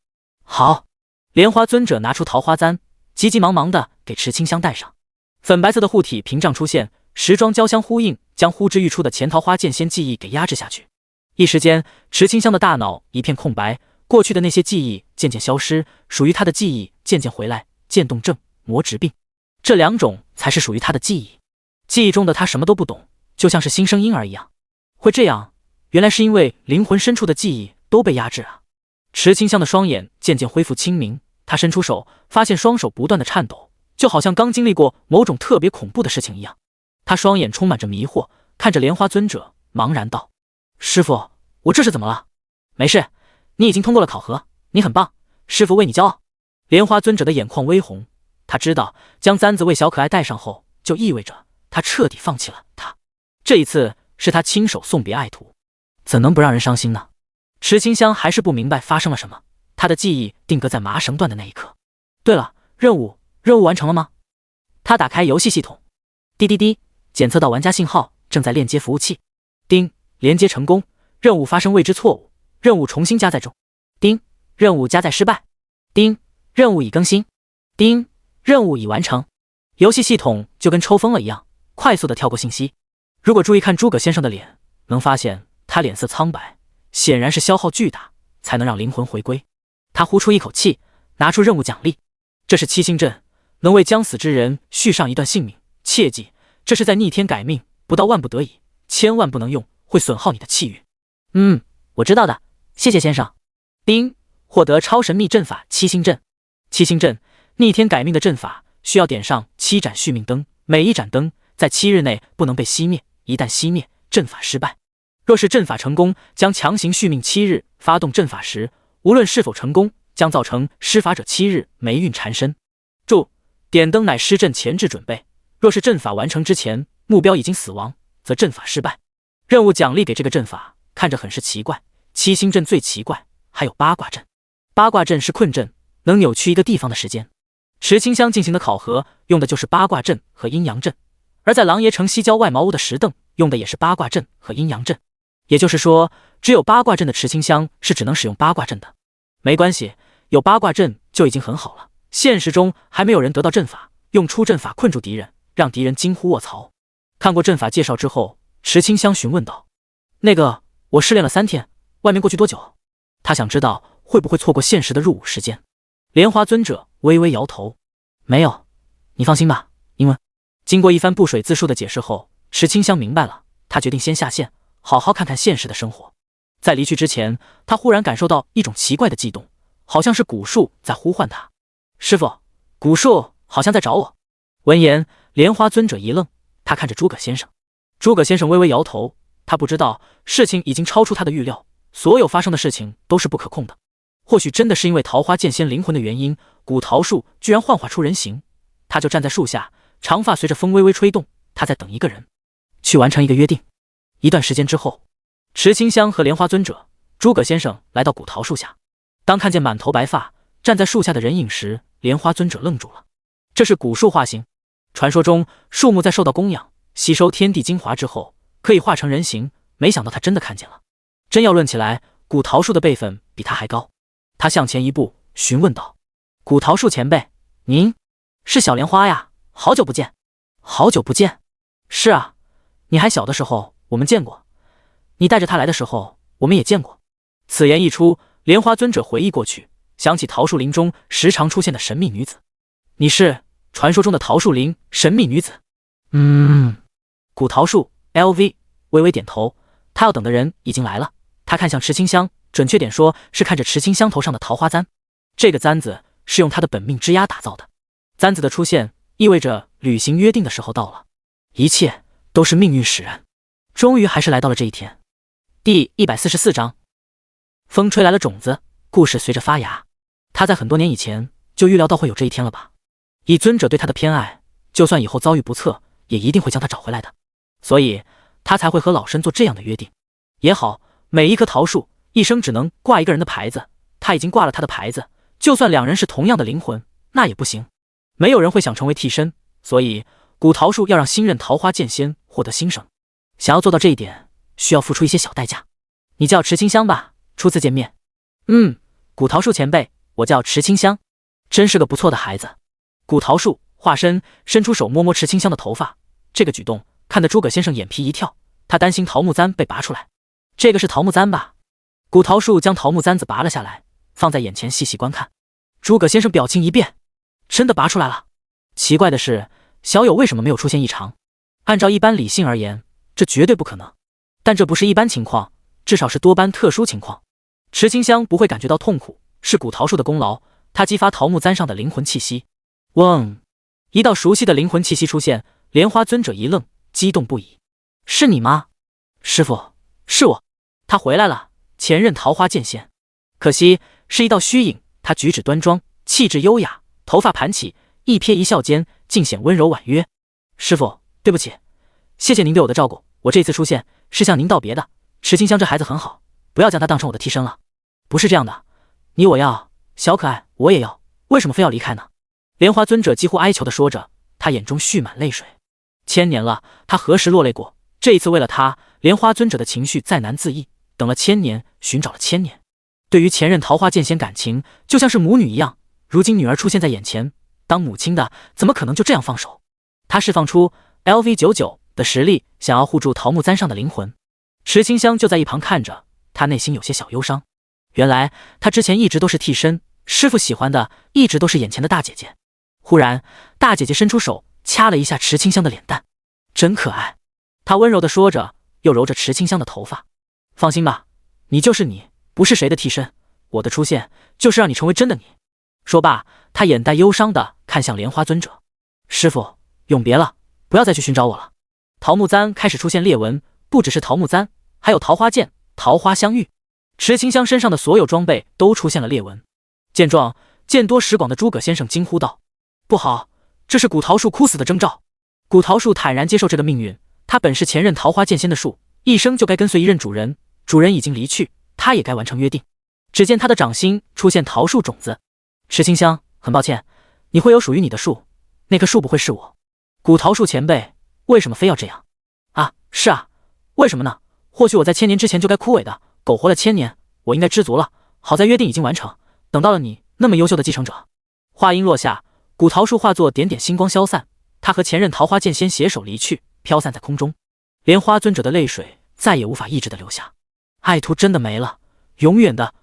好。莲花尊者拿出桃花簪，急急忙忙的给池清香戴上。粉白色的护体屏障出现，时装交相呼应，将呼之欲出的前桃花剑仙记忆给压制下去。一时间，池清香的大脑一片空白，过去的那些记忆渐渐消失，属于他的记忆渐渐回来。渐冻症、魔直病，这两种才是属于他的记忆。记忆中的他什么都不懂，就像是新生婴儿一样。会这样，原来是因为灵魂深处的记忆都被压制啊。池清香的双眼渐渐恢复清明，他伸出手，发现双手不断的颤抖，就好像刚经历过某种特别恐怖的事情一样。他双眼充满着迷惑，看着莲花尊者，茫然道：“师父，我这是怎么了？”没事，你已经通过了考核，你很棒，师父为你骄傲。莲花尊者的眼眶微红，他知道将簪子为小可爱戴上后，就意味着他彻底放弃了他。这一次是他亲手送别爱徒，怎能不让人伤心呢？池清香还是不明白发生了什么，他的记忆定格在麻绳断的那一刻。对了，任务完成了吗？他打开游戏系统，滴滴滴，检测到玩家信号，正在链接服务器。叮，连接成功，任务发生未知错误，任务重新加载中。叮，任务加载失败。叮，任务已更新。叮，任务已完成。游戏系统就跟抽风了一样，快速的跳过信息。如果注意看诸葛先生的脸，能发现他脸色苍白，显然是消耗巨大才能让灵魂回归。他呼出一口气，拿出任务奖励，这是七星阵，能为将死之人续上一段性命。切记，这是在逆天改命，不到万不得已，千万不能用，会损耗你的气运。我知道的，谢谢先生。叮，获得超神秘阵法七星阵。七星阵，逆天改命的阵法，需要点上7盏续命灯，每一盏灯在7日内不能被熄灭，一旦熄灭，阵法失败。若是阵法成功，将强行续命7日，发动阵法时，无论是否成功，将造成施法者7日霉运缠身。注：点灯乃施阵前置准备，若是阵法完成之前，目标已经死亡，则阵法失败。任务奖励给这个阵法，看着很是奇怪。七星阵最奇怪，还有八卦阵。八卦阵是困阵，能扭曲一个地方的时间。池清香进行的考核用的就是八卦阵和阴阳阵，而在狼爷城西郊外茅屋的石凳用的也是八卦阵和阴阳阵。也就是说，只有八卦阵的池清香是只能使用八卦阵的。没关系，有八卦阵就已经很好了。现实中还没有人得到阵法，用出阵法困住敌人，让敌人惊呼卧槽。看过阵法介绍之后，池清香询问道：“那个，我试练了3天，外面过去多久？”他想知道会不会错过现实的入伍时间。莲花尊者微微摇头：“没有，你放心吧。”因为经过一番不水自述的解释后，池清香明白了，他决定先下线，好好看看现实的生活。在离去之前，他忽然感受到一种奇怪的悸动，好像是古树在呼唤他。师父，古树好像在找我。闻言，莲花尊者一愣，他看着诸葛先生。诸葛先生微微摇头，他不知道事情已经超出他的预料，所有发生的事情都是不可控的。或许真的是因为桃花剑仙灵魂的原因，古桃树居然幻化出人形。他就站在树下，长发随着风微微吹动，他在等一个人，去完成一个约定。一段时间之后，池清香和莲花尊者诸葛先生来到古桃树下，当看见满头白发站在树下的人影时，莲花尊者愣住了。这是古树化形，传说中树木在受到供养、吸收天地精华之后，可以化成人形。没想到他真的看见了。真要论起来，古桃树的辈分比他还高。他向前一步，询问道：“古桃树前辈，您是小莲花呀？好久不见。”“好久不见。”“是啊，你还小的时候我们见过，你带着他来的时候我们也见过。”此言一出，莲花尊者回忆过去，想起桃树林中时常出现的神秘女子。“你是传说中的桃树林神秘女子？”“古桃树 LV 微微点头。他要等的人已经来了。他看向池清香，准确点说是看着池清香头上的桃花簪。这个簪子是用他的本命之鸦打造的。簪子的出现意味着履行约定的时候到了，一切都是命运使然。终于还是来到了这一天。第144章，风吹来了种子，故事随着发芽。他在很多年以前就预料到会有这一天了吧？以尊者对他的偏爱，就算以后遭遇不测，也一定会将他找回来的。所以他才会和老身做这样的约定。也好，每一棵桃树一生只能挂一个人的牌子，他已经挂了他的牌子，就算两人是同样的灵魂，那也不行。没有人会想成为替身，所以古桃树要让新任桃花剑仙获得新生。想要做到这一点，需要付出一些小代价。你叫池清香吧，初次见面。古桃树前辈，我叫池清香。真是个不错的孩子。古桃树化身伸出手摸摸池清香的头发，这个举动看得诸葛先生眼皮一跳，他担心桃木簪被拔出来。这个是桃木簪吧？古桃树将桃木簪子拔了下来，放在眼前细细观看。诸葛先生表情一变，真的拔出来了。奇怪的是，小友为什么没有出现异常？按照一般理性而言，这绝对不可能。但这不是一般情况，至少是多般特殊情况。池清香不会感觉到痛苦，是古桃树的功劳，他激发桃木簪上的灵魂气息。嗡！一道熟悉的灵魂气息出现，莲花尊者一愣，激动不已。是你吗？师父，是我。他回来了，前任桃花剑仙。可惜是一道虚影，他举止端庄，气质优雅，头发盘起，一瞥一笑间尽显温柔婉约。师父，对不起，谢谢您对我的照顾，我这次出现是向您道别的。池清香这孩子很好，不要将他当成我的替身了。不是这样的，你我要，小可爱我也要，为什么非要离开呢？莲花尊者几乎哀求地说着，他眼中蓄满泪水。千年了，他何时落泪过？这一次为了他，莲花尊者的情绪再难自抑，等了千年，寻找了千年。对于前任桃花剑仙感情，就像是母女一样，如今女儿出现在眼前，当母亲的怎么可能就这样放手？他释放出 LV99 的实力，想要护住桃木簪上的灵魂。池清香就在一旁看着，他内心有些小忧伤。原来他之前一直都是替身，师父喜欢的一直都是眼前的大姐姐。忽然，大姐姐伸出手掐了一下池清香的脸蛋，真可爱。她温柔地说着，又揉着池清香的头发。放心吧，你就是你，不是谁的替身，我的出现就是让你成为真的你。说罢，她眼带忧伤地看向莲花尊者。师父，永别了，不要再去寻找我了。桃木簪开始出现裂纹，不只是桃木簪，还有桃花剑、桃花相遇。池清香身上的所有装备都出现了裂纹。见状，见多识广的诸葛先生惊呼道：不好，这是古桃树枯死的征兆。古桃树坦然接受这个命运，他本是前任桃花剑仙的树，一生就该跟随一任主人，主人已经离去，他也该完成约定。只见他的掌心出现桃树种子。池清香，很抱歉，你会有属于你的树，那棵树不会是我。古桃树前辈，为什么非要这样？是啊，为什么呢？或许我在千年之前就该枯萎的，苟活了千年，我应该知足了。好在约定已经完成，等到了你那么优秀的继承者。话音落下，古桃树化作点点星光消散，他和前任桃花剑仙携手离去，飘散在空中。莲花尊者的泪水再也无法抑制的流下，爱徒真的没了，永远的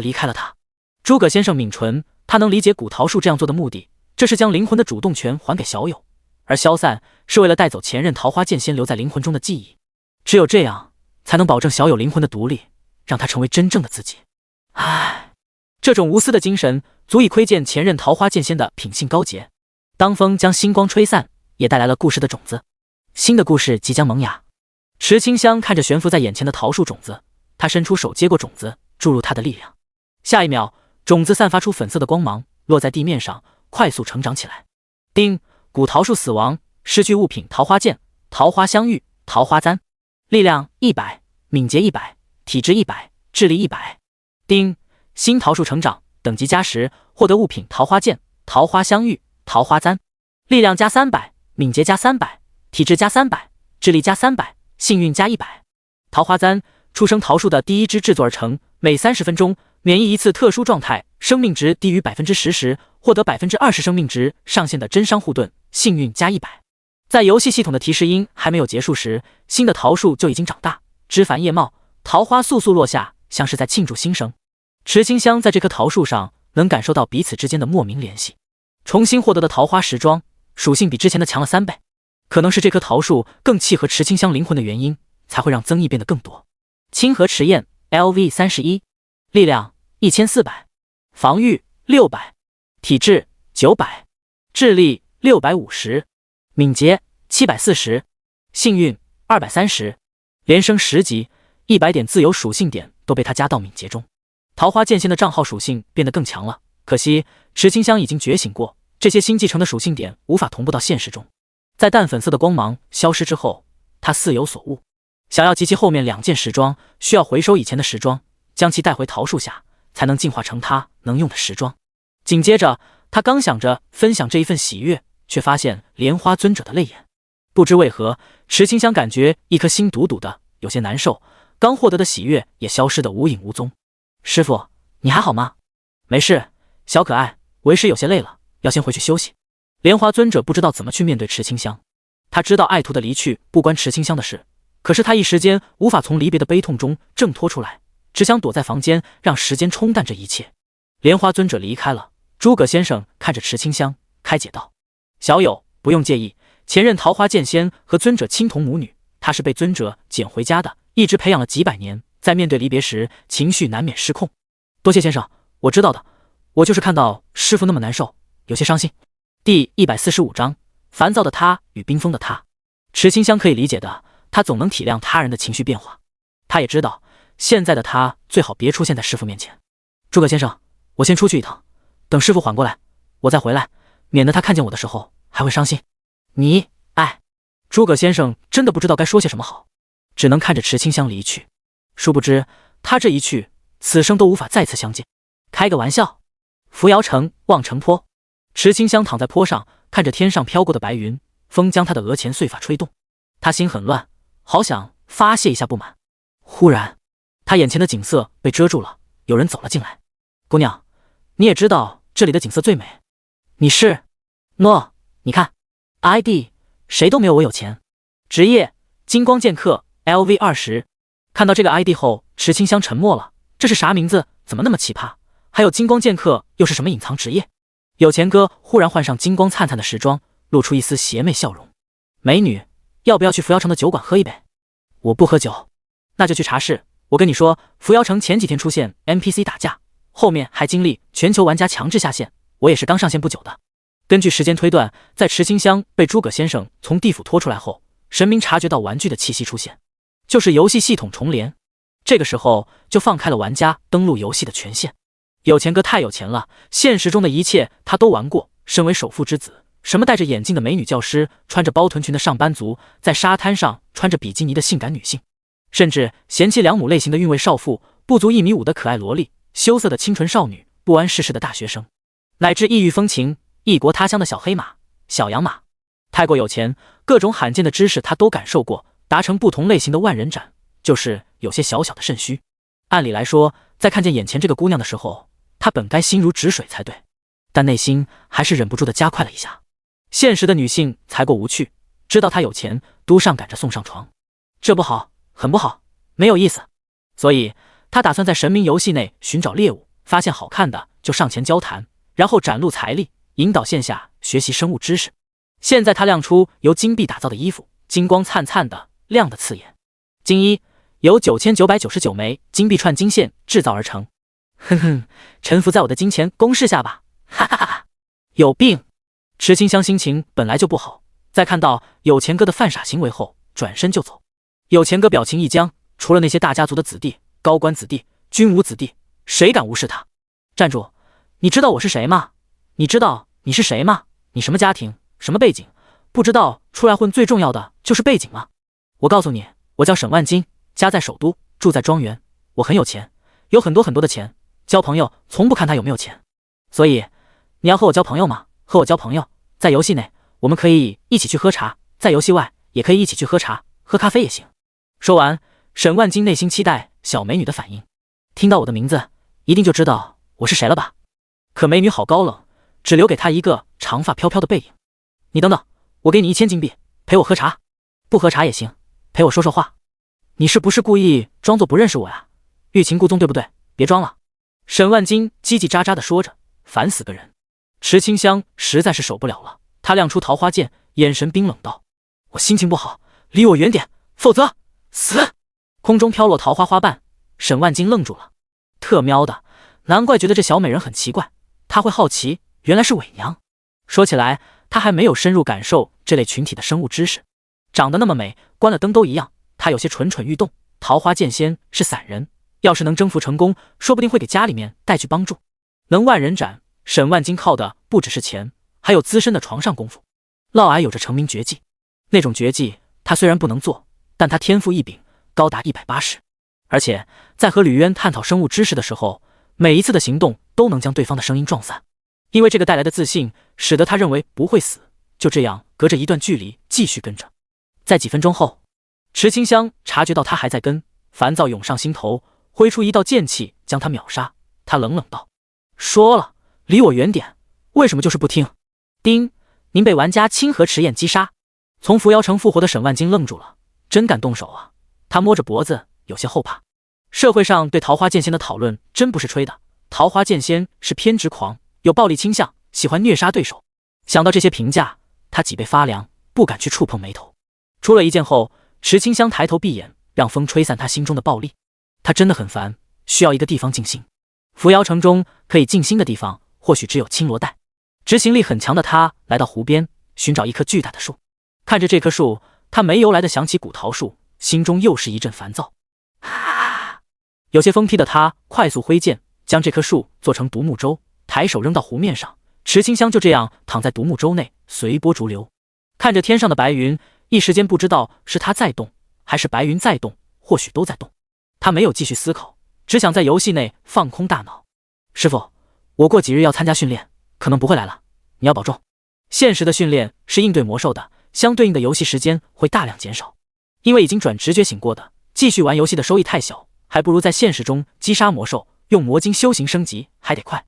离开了他。诸葛先生抿唇，他能理解古桃树这样做的目的，这是将灵魂的主动权还给小友，而消散是为了带走前任桃花剑仙留在灵魂中的记忆。只有这样，才能保证小友灵魂的独立，让他成为真正的自己。这种无私的精神足以窥见前任桃花剑仙的品性高洁。当风将星光吹散，也带来了故事的种子。新的故事即将萌芽。池清香看着悬浮在眼前的桃树种子，他伸出手接过种子，注入它的力量。下一秒，种子散发出粉色的光芒，落在地面上，快速成长起来。丁，古桃树死亡，失去物品桃花剑、桃花相遇、桃花簪。力量100，敏捷100，体质100，智力100。丁，新桃树成长，等级加10，获得物品桃花剑、桃花香玉、桃花簪。力量加300，敏捷加300，体质加300，智力加300，幸运加100。桃花簪，出生桃树的第一枝制作而成，每30分钟免疫一次特殊状态，生命值低于10%时，获得20%生命值上限的真伤护盾，幸运加100。在游戏系统的提示音还没有结束时，新的桃树就已经长大，枝繁叶茂，桃花簌簌落下，像是在庆祝新生。池清香在这棵桃树上能感受到彼此之间的莫名联系。重新获得的桃花时装属性比之前的强了3倍，可能是这棵桃树更契合池清香灵魂的原因，才会让增益变得更多。清河池燕 LV31， 力量1400，防御600，体质900，智力650，敏捷740，幸运230，连升10级，100点自由属性点都被他加到敏捷中。桃花剑仙的账号属性变得更强了，可惜池清香已经觉醒过，这些新继承的属性点无法同步到现实中。在淡粉色的光芒消失之后，他似有所悟，想要集齐后面2件时装，需要回收以前的时装，将其带回桃树下，才能进化成他能用的时装。紧接着，他刚想着分享这一份喜悦，却发现莲花尊者的泪眼。不知为何，池清香感觉一颗心堵堵的，有些难受，刚获得的喜悦也消失得无影无踪。师傅，你还好吗？没事，小可爱，为师有些累了，要先回去休息。莲花尊者不知道怎么去面对池清香，他知道爱徒的离去不关池清香的事，可是他一时间无法从离别的悲痛中挣脱出来，只想躲在房间，让时间冲淡这一切。莲花尊者离开了，诸葛先生看着池清香，开解道：小友不用介意，前任桃花剑仙和尊者亲同母女，她是被尊者捡回家的，一直培养了几百年，在面对离别时情绪难免失控。多谢先生，我知道的，我就是看到师父那么难受，有些伤心。第145章，烦躁的他与冰封的他。池清香可以理解的，他总能体谅他人的情绪变化，他也知道现在的他最好别出现在师父面前。诸葛先生，我先出去一趟，等师父缓过来我再回来，免得他看见我的时候还会伤心。你诸葛先生真的不知道该说些什么好，只能看着池清香离去。殊不知他这一去，此生都无法再次相见。开个玩笑。扶摇城望城坡，池清香躺在坡上，看着天上飘过的白云，风将他的额前碎发吹动，他心很乱，好想发泄一下不满。忽然他眼前的景色被遮住了，有人走了进来。姑娘，你也知道这里的景色最美，你是？诺，你看 ID 谁都没有我有钱。职业金光剑客 LV20。 看到这个 ID 后，池清香沉默了，这是啥名字？怎么那么奇葩？还有金光剑客又是什么隐藏职业？有钱哥忽然换上金光灿灿的时装，露出一丝邪魅笑容。美女，要不要去扶摇城的酒馆喝一杯？我不喝酒。那就去茶室。我跟你说，扶摇城前几天出现 NPC 打架，后面还经历全球玩家强制下线，我也是刚上线不久的。根据时间推断，在池清香被诸葛先生从地府拖出来后，神明察觉到玩具的气息出现，就是游戏系统重连，这个时候就放开了玩家登录游戏的权限。有钱哥太有钱了，现实中的一切他都玩过。身为首富之子，什么戴着眼镜的美女教师，穿着包臀裙的上班族，在沙滩上穿着比基尼的性感女性，甚至贤妻良母类型的韵味少妇，不足1.5米的可爱萝莉，羞涩的清纯少女，不谙世事的大学生，乃至异域风情、异国他乡的小黑马、小洋马。太过有钱，各种罕见的知识他都感受过，达成不同类型的万人斩，就是有些小小的肾虚。按理来说，在看见眼前这个姑娘的时候，他本该心如止水才对，但内心还是忍不住的加快了一下。现实的女性才过无趣，知道他有钱，都上赶着送上床，这不好，很不好，没有意思。所以他打算在神明游戏内寻找猎物，发现好看的就上前交谈，然后展露财力，引导线下学习生物知识。现在他亮出由金币打造的衣服，金光灿灿的，亮得刺眼。金衣由9999枚金币串金线制造而成。哼哼，臣服在我的金钱攻势下吧，哈哈哈哈！有病！池清香心情本来就不好，在看到有钱哥的犯傻行为后，转身就走。有钱哥表情一僵，除了那些大家族的子弟、高官子弟、军武子弟，谁敢无视他？站住！你知道我是谁吗？你知道你是谁吗？你什么家庭？什么背景？不知道出来混最重要的就是背景吗？我告诉你，我叫沈万金，家在首都，住在庄园，我很有钱，有很多很多的钱，交朋友从不看他有没有钱。所以，你要和我交朋友吗？和我交朋友，在游戏内我们可以一起去喝茶，在游戏外也可以一起去喝茶、喝咖啡也行。说完，沈万金内心期待小美女的反应，听到我的名字，一定就知道我是谁了吧？可美女好高冷，只留给她一个长发飘飘的背影。你等等，我给你1000金币，陪我喝茶，不喝茶也行，陪我说说话。你是不是故意装作不认识我呀？欲擒故纵对不对？别装了。沈万金叽叽喳喳地说着，烦死个人。池清香实在是受不了了，她亮出桃花剑，眼神冰冷道：我心情不好，离我远点，否则死！空中飘落桃花花瓣，沈万金愣住了。特喵的，难怪觉得这小美人很奇怪，她会好奇，原来是伪娘。说起来，她还没有深入感受这类群体的生物知识。长得那么美，关了灯都一样，她有些蠢蠢欲动。桃花剑仙是散人，要是能征服成功，说不定会给家里面带去帮助。能万人斩，沈万金靠的不只是钱，还有资深的床上功夫。嫪毐有着成名绝技，那种绝技他虽然不能做，但他天赋异禀，高达180。而且在和吕渊探讨生物知识的时候，每一次的行动都能将对方的声音撞散。因为这个带来的自信，使得他认为不会死，就这样隔着一段距离继续跟着。在几分钟后，池清香察觉到他还在跟，烦躁涌上心头，挥出一道剑气将他秒杀。他冷冷道：说了，离我远点，为什么就是不听？丁，您被玩家清河迟彦击杀。从扶摇城复活的沈万金愣住了，真敢动手啊！他摸着脖子，有些后怕。社会上对桃花剑仙的讨论真不是吹的，桃花剑仙是偏执狂，有暴力倾向，喜欢虐杀对手。想到这些评价，他脊背发凉，不敢去触碰眉头。出了一剑后，池清香抬头闭眼，让风吹散他心中的暴力。他真的很烦，需要一个地方静心。扶摇城中可以静心的地方，或许只有青罗带。执行力很强的他来到湖边，寻找一棵巨大的树。看着这棵树，他没由来的想起古桃树，心中又是一阵烦躁。有些疯批的他快速挥剑，将这棵树做成独木舟，抬手扔到湖面上。池清香就这样躺在独木舟内，随波逐流，看着天上的白云，一时间不知道是他在动，还是白云在动，或许都在动。他没有继续思考，只想在游戏内放空大脑。师傅，我过几日要参加训练，可能不会来了，你要保重。现实的训练是应对魔兽的，相对应的游戏时间会大量减少。因为已经转职觉醒过的，继续玩游戏的收益太小，还不如在现实中击杀魔兽，用魔晶修行升级还得快。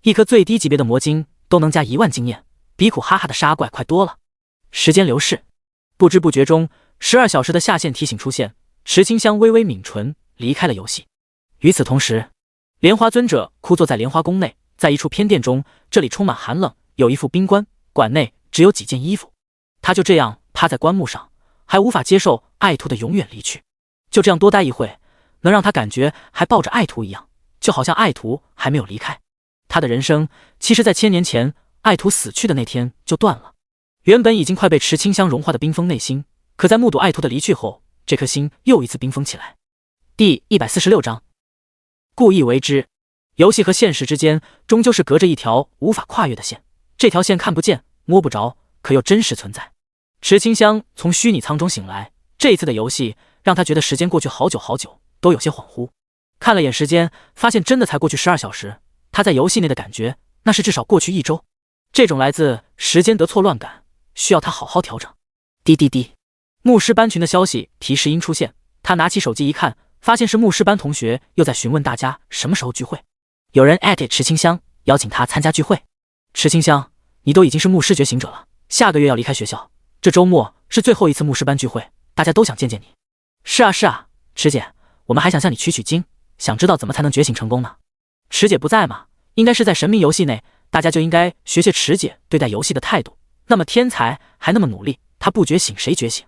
一颗最低级别的魔晶都能加1万经验，比苦哈哈的杀怪快多了。时间流逝，不知不觉中，12小时的下线提醒出现，池清香微微抿唇，离开了游戏。与此同时，莲花尊者枯坐在莲花宫内，在一处偏殿中，这里充满寒冷，有一副冰棺，馆内只有几件衣服。他就这样趴在棺木上，还无法接受爱徒的永远离去。就这样多待一会，能让他感觉还抱着爱徒一样，就好像爱徒还没有离开。他的人生其实在1000年前爱徒死去的那天就断了。原本已经快被池清香融化的冰封内心，可在目睹爱徒的离去后，这颗心又一次冰封起来。第146章，故意为之。游戏和现实之间终究是隔着一条无法跨越的线，这条线看不见摸不着，可又真实存在。池清香从虚拟舱中醒来，这一次的游戏让他觉得时间过去好久好久，都有些恍惚。看了眼时间，发现真的才过去12小时，他在游戏内的感觉那是至少过去1周。这种来自时间得错乱感，需要他好好调整。滴滴滴，牧师班群的消息提示音出现，他拿起手机一看，发现是牧师班同学又在询问大家什么时候聚会。有人@池清香，邀请他参加聚会。池清香，你都已经是牧师觉醒者了，下个月要离开学校，这周末是最后一次牧师班聚会，大家都想见见你。是啊，池姐，我们还想向你取经，想知道怎么才能觉醒成功呢？池姐不在嘛，应该是在神明游戏内，大家就应该学池姐对待游戏的态度。那么天才还那么努力，他不觉醒谁觉醒？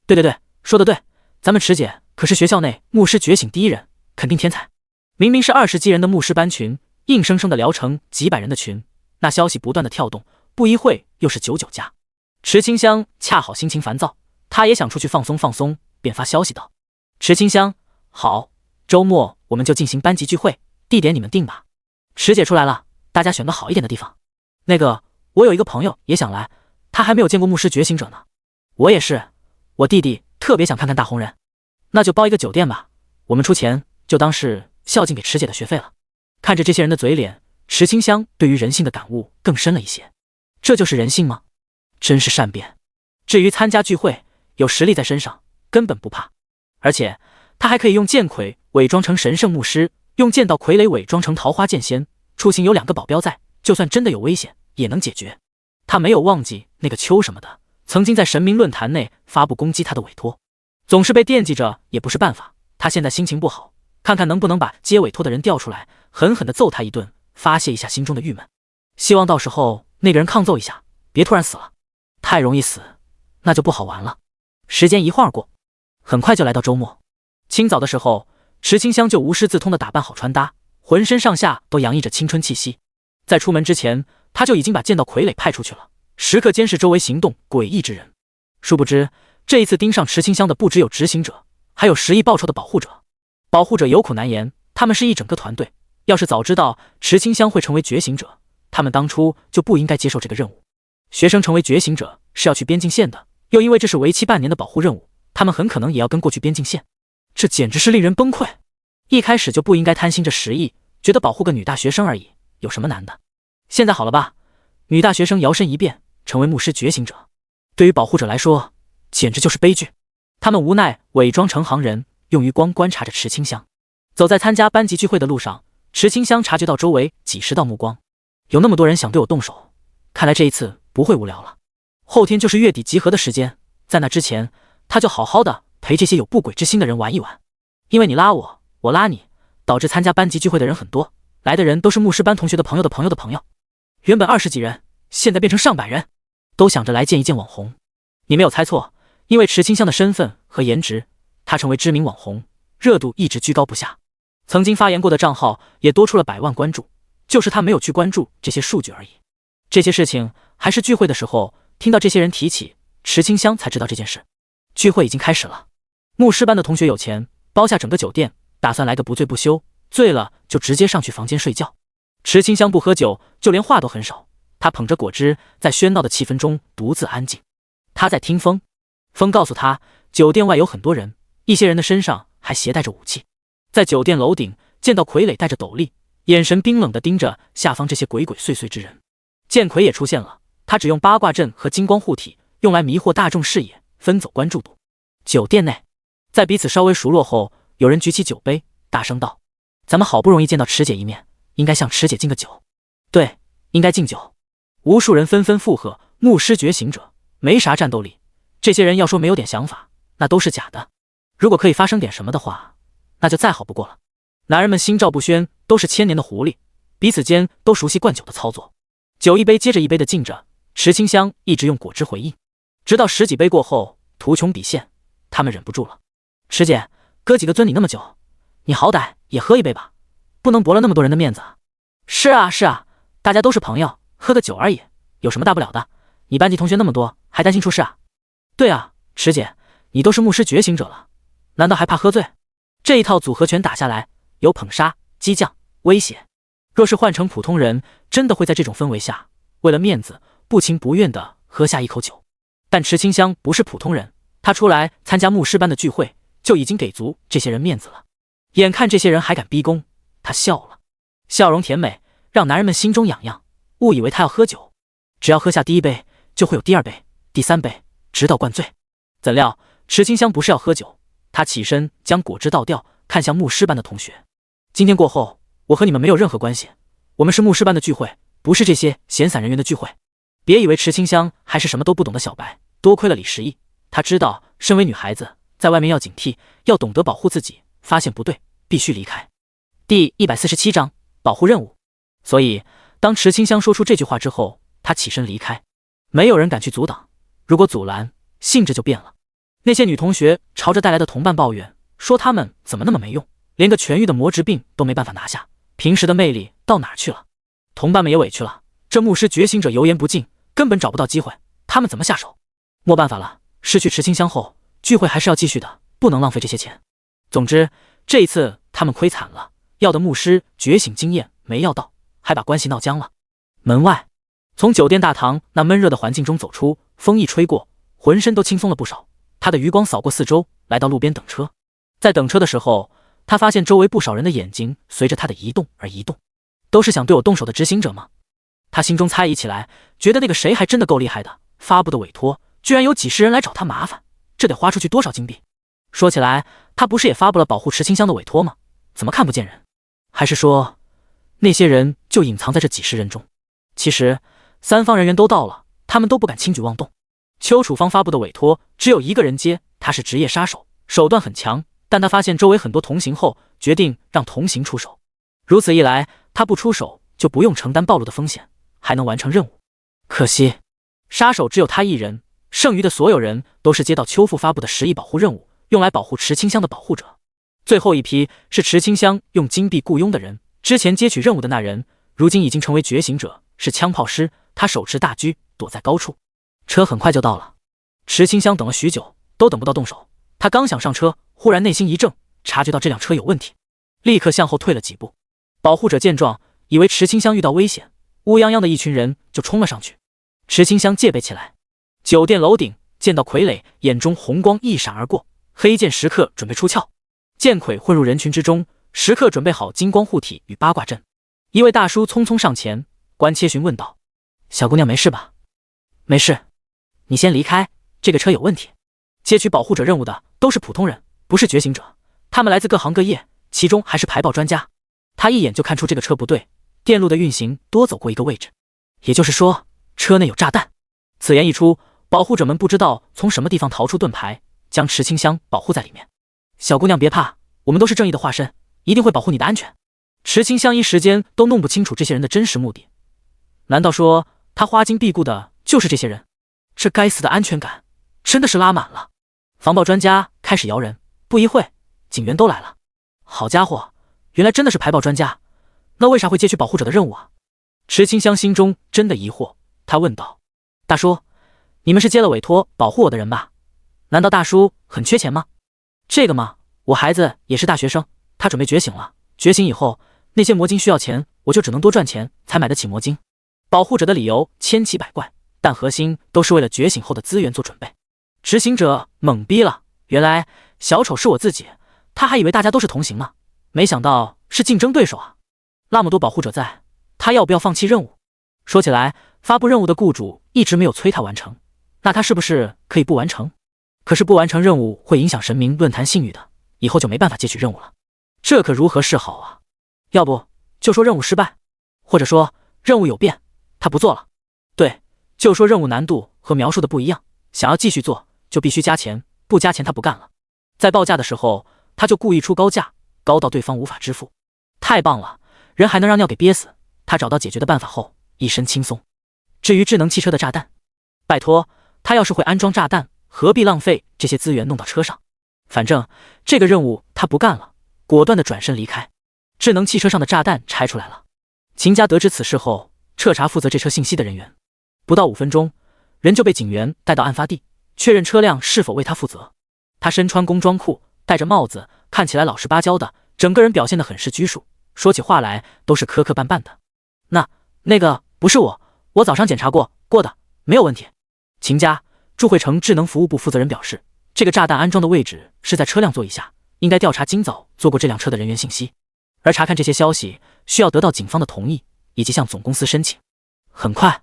对，说得对，咱们池姐可是学校内牧师觉醒第一人，肯定天才。明明是20几人的牧师班群，硬生生的聊成几百人的群，那消息不断的跳动，不一会又是99加。池清香恰好心情烦躁，他也想出去放松放松，便发消息道：池清香，好，周末我们就进行班级聚会，地点你们定吧。池姐出来了，大家选个好一点的地方。那个，我有一个朋友也想来，他还没有见过牧师觉醒者呢。我也是，我弟弟特别想看看大红人。那就包一个酒店吧，我们出钱，就当是孝敬给池姐的学费了。看着这些人的嘴脸，池清香对于人性的感悟更深了一些。这就是人性吗？真是善变。至于参加聚会，有实力在身上，根本不怕。而且他还可以用剑魁伪装成神圣牧师，用剑道傀儡伪装成桃花剑仙，出行有2个保镖在，就算真的有危险也能解决。他没有忘记那个秋什么的曾经在神明论坛内发布攻击他的委托，总是被惦记着也不是办法。他现在心情不好，看看能不能把接委托的人调出来，狠狠地揍他一顿，发泄一下心中的郁闷。希望到时候那个人抗揍一下，别突然死了。太容易死，那就不好玩了。时间一晃而过，很快就来到周末。清早的时候，池清香就无师自通地打扮好穿搭，浑身上下都洋溢着青春气息。在出门之前，他就已经把剑道傀儡派出去了，时刻监视周围行动诡异之人。殊不知，这一次盯上池清香的不只有执行者，还有10亿报酬的保护者。保护者有苦难言，他们是一整个团队。要是早知道池清香会成为觉醒者，他们当初就不应该接受这个任务。学生成为觉醒者是要去边境线的，又因为这是为期半年的保护任务，他们很可能也要跟过去边境线。这简直是令人崩溃。一开始就不应该贪心这10亿，觉得保护个女大学生而已，有什么难的？现在好了吧，女大学生摇身一变成为牧师觉醒者，对于保护者来说简直就是悲剧。他们无奈伪装成行人，用余光观察着池清香。走在参加班级聚会的路上，池清香察觉到周围几10道目光，有那么多人想对我动手，看来这一次不会无聊了。后天就是月底集合的时间，在那之前他就好好的陪这些有不轨之心的人玩一玩。因为你拉我，我拉你，导致参加班级聚会的人很多，来的人都是牧师班同学的朋友的朋友的朋友，原本20几人，现在变成上百人，都想着来见一见网红。你没有猜错，因为池清香的身份和颜值，她成为知名网红，热度一直居高不下。曾经发言过的账号也多出了100万关注，就是他没有去关注这些数据而已。这些事情还是聚会的时候听到这些人提起，池清香才知道这件事。聚会已经开始了，牧师班的同学有钱，包下整个酒店，打算来个不醉不休，醉了就直接上去房间睡觉。池清香不喝酒，就连话都很少，他捧着果汁，在喧闹的气氛中独自安静。他在听风，风告诉他，酒店外有很多人，一些人的身上还携带着武器。在酒店楼顶见到傀儡戴着斗笠，眼神冰冷地盯着下方这些鬼鬼祟祟之人。剑魁也出现了，他只用八卦阵和金光护体，用来迷惑大众视野，分走关注度。酒店内，在彼此稍微熟络后，有人举起酒杯，大声道：“咱们好不容易见到池姐一面，应该向池姐敬个酒。”对，应该敬酒。无数人纷纷附和。牧师觉醒者没啥战斗力，这些人要说没有点想法，那都是假的。如果可以发生点什么的话，那就再好不过了。男人们心照不宣，都是千年的狐狸，彼此间都熟悉灌酒的操作。酒一杯接着一杯的敬着，池清香一直用果汁回应，直到10几杯过后，图穷匕现，他们忍不住了。池姐，哥几个尊你那么久，你好歹也喝一杯吧，不能驳了那么多人的面子。是啊是啊，大家都是朋友，喝个酒而已，有什么大不了的？你班级同学那么多，还担心出事啊？对啊，池姐，你都是牧师觉醒者了，难道还怕喝醉？这一套组合拳打下来，有捧杀、激将、威胁。若是换成普通人，真的会在这种氛围下，为了面子不情不愿地喝下一口酒。但池清香不是普通人，他出来参加牧师班的聚会，就已经给足这些人面子了。眼看这些人还敢逼宫，他笑了，笑容甜美，让男人们心中痒痒，误以为他要喝酒。只要喝下第1杯，就会有第2杯、第3杯，直到灌醉。怎料池清香不是要喝酒，他起身将果汁倒掉，看向牧师班的同学：“今天过后，我和你们没有任何关系，我们是牧师班的聚会，不是这些闲散人员的聚会。别以为池清香还是什么都不懂的小白，多亏了李时义，他知道身为女孩子，在外面要警惕，要懂得保护自己，发现不对，必须离开。”第147章保护任务。所以当池清香说出这句话之后，他起身离开，没有人敢去阻挡，如果阻拦，性质就变了。那些女同学朝着带来的同伴抱怨，说他们怎么那么没用，连个痊愈的魔质病都没办法拿下，平时的魅力到哪儿去了？同伴们也委屈了，这牧师觉醒者油盐不进，根本找不到机会，他们怎么下手？没办法了，失去池清香后，聚会还是要继续的，不能浪费这些钱。总之，这一次他们亏惨了，要的牧师觉醒经验没要到，还把关系闹僵了。门外，从酒店大堂那闷热的环境中走出，风一吹过，浑身都轻松了不少。他的余光扫过四周，来到路边等车。在等车的时候，他发现周围不少人的眼睛随着他的移动而移动，都是想对我动手的执行者吗？他心中猜疑起来，觉得那个谁还真的够厉害的，发布的委托居然有几十人来找他麻烦，这得花出去多少金币？说起来，他不是也发布了保护池清香的委托吗？怎么看不见人？还是说，那些人就隐藏在这几十人中？其实，三方人员都到了，他们都不敢轻举妄动。邱楚芳发布的委托只有一个人接，他是职业杀手，手段很强，但他发现周围很多同行后，决定让同行出手。如此一来，他不出手就不用承担暴露的风险，还能完成任务。可惜，杀手只有他一人，剩余的所有人都是接到邱父发布的10亿保护任务，用来保护池清香的保护者。最后一批是池清香用金币雇佣的人，之前接取任务的那人，如今已经成为觉醒者，是枪炮师，他手持大狙，躲在高处。车很快就到了，池清香等了许久，都等不到动手。他刚想上车，忽然内心一怔，察觉到这辆车有问题，立刻向后退了几步。保护者见状，以为池清香遇到危险，乌泱泱的一群人就冲了上去。池清香戒备起来。酒店楼顶见到傀儡，眼中红光一闪而过，黑剑时刻准备出鞘。剑魁混入人群之中，时刻准备好金光护体与八卦阵。一位大叔匆匆上前，关切询问道：“小姑娘没事吧？”“没事。”“你先离开，这个车有问题。”接取保护者任务的都是普通人，不是觉醒者，他们来自各行各业，其中还是排爆专家。他一眼就看出这个车不对，电路的运行多走过一个位置，也就是说车内有炸弹。此言一出，保护者们不知道从什么地方逃出盾牌，将池清香保护在里面。“小姑娘别怕，我们都是正义的化身，一定会保护你的安全。”池清香一时间都弄不清楚这些人的真实目的，难道说他花金必雇的就是这些人？这该死的安全感真的是拉满了。防爆专家开始摇人，不一会警员都来了。好家伙，原来真的是排爆专家，那为啥会接取保护者的任务啊？池清香心中真的疑惑，他问道：“大叔，你们是接了委托保护我的人吧？难道大叔很缺钱吗？”“这个吗？我孩子也是大学生，他准备觉醒了，觉醒以后那些魔晶需要钱，我就只能多赚钱才买得起魔晶。”保护者的理由千奇百怪，但核心都是为了觉醒后的资源做准备。执行者懵逼了，原来小丑是我自己，他还以为大家都是同行呢，没想到是竞争对手啊！那么多保护者在，他要不要放弃任务？说起来，发布任务的雇主一直没有催他完成，那他是不是可以不完成？可是不完成任务会影响神明论坛信誉的，以后就没办法接取任务了，这可如何是好啊？要不就说任务失败，或者说任务有变，他不做了。对，就说任务难度和描述的不一样，想要继续做就必须加钱，不加钱他不干了。在报价的时候，他就故意出高价，高到对方无法支付。太棒了，人还能让尿给憋死。他找到解决的办法后，一身轻松。至于智能汽车的炸弹，拜托，他要是会安装炸弹，何必浪费这些资源弄到车上？反正这个任务他不干了，果断的转身离开。智能汽车上的炸弹拆出来了。秦家得知此事后，彻查负责这车信息的人员，不到5分钟，人就被警员带到案发地，确认车辆是否为他负责。他身穿工装裤，戴着帽子，看起来老实巴交的，整个人表现得很是拘束，说起话来都是磕磕绊绊的。那个不是我早上检查过的，没有问题。秦家祝汇城智能服务部负责人表示，这个炸弹安装的位置是在车辆座椅下，应该调查今早坐过这辆车的人员信息，而查看这些消息需要得到警方的同意，以及向总公司申请。很快，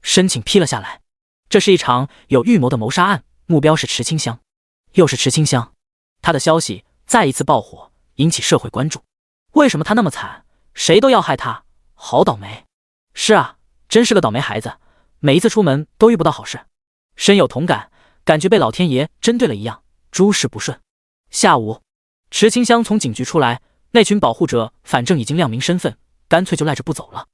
申请批了下来。这是一场有预谋的谋杀案，目标是池清香。又是池清香，他的消息再一次爆火，引起社会关注。为什么他那么惨，谁都要害他，好倒霉。是啊，真是个倒霉孩子，每一次出门都遇不到好事。深有同感，感觉被老天爷针对了一样，诸事不顺。下午，池清香从警局出来，那群保护者反正已经亮明身份，干脆就赖着不走了。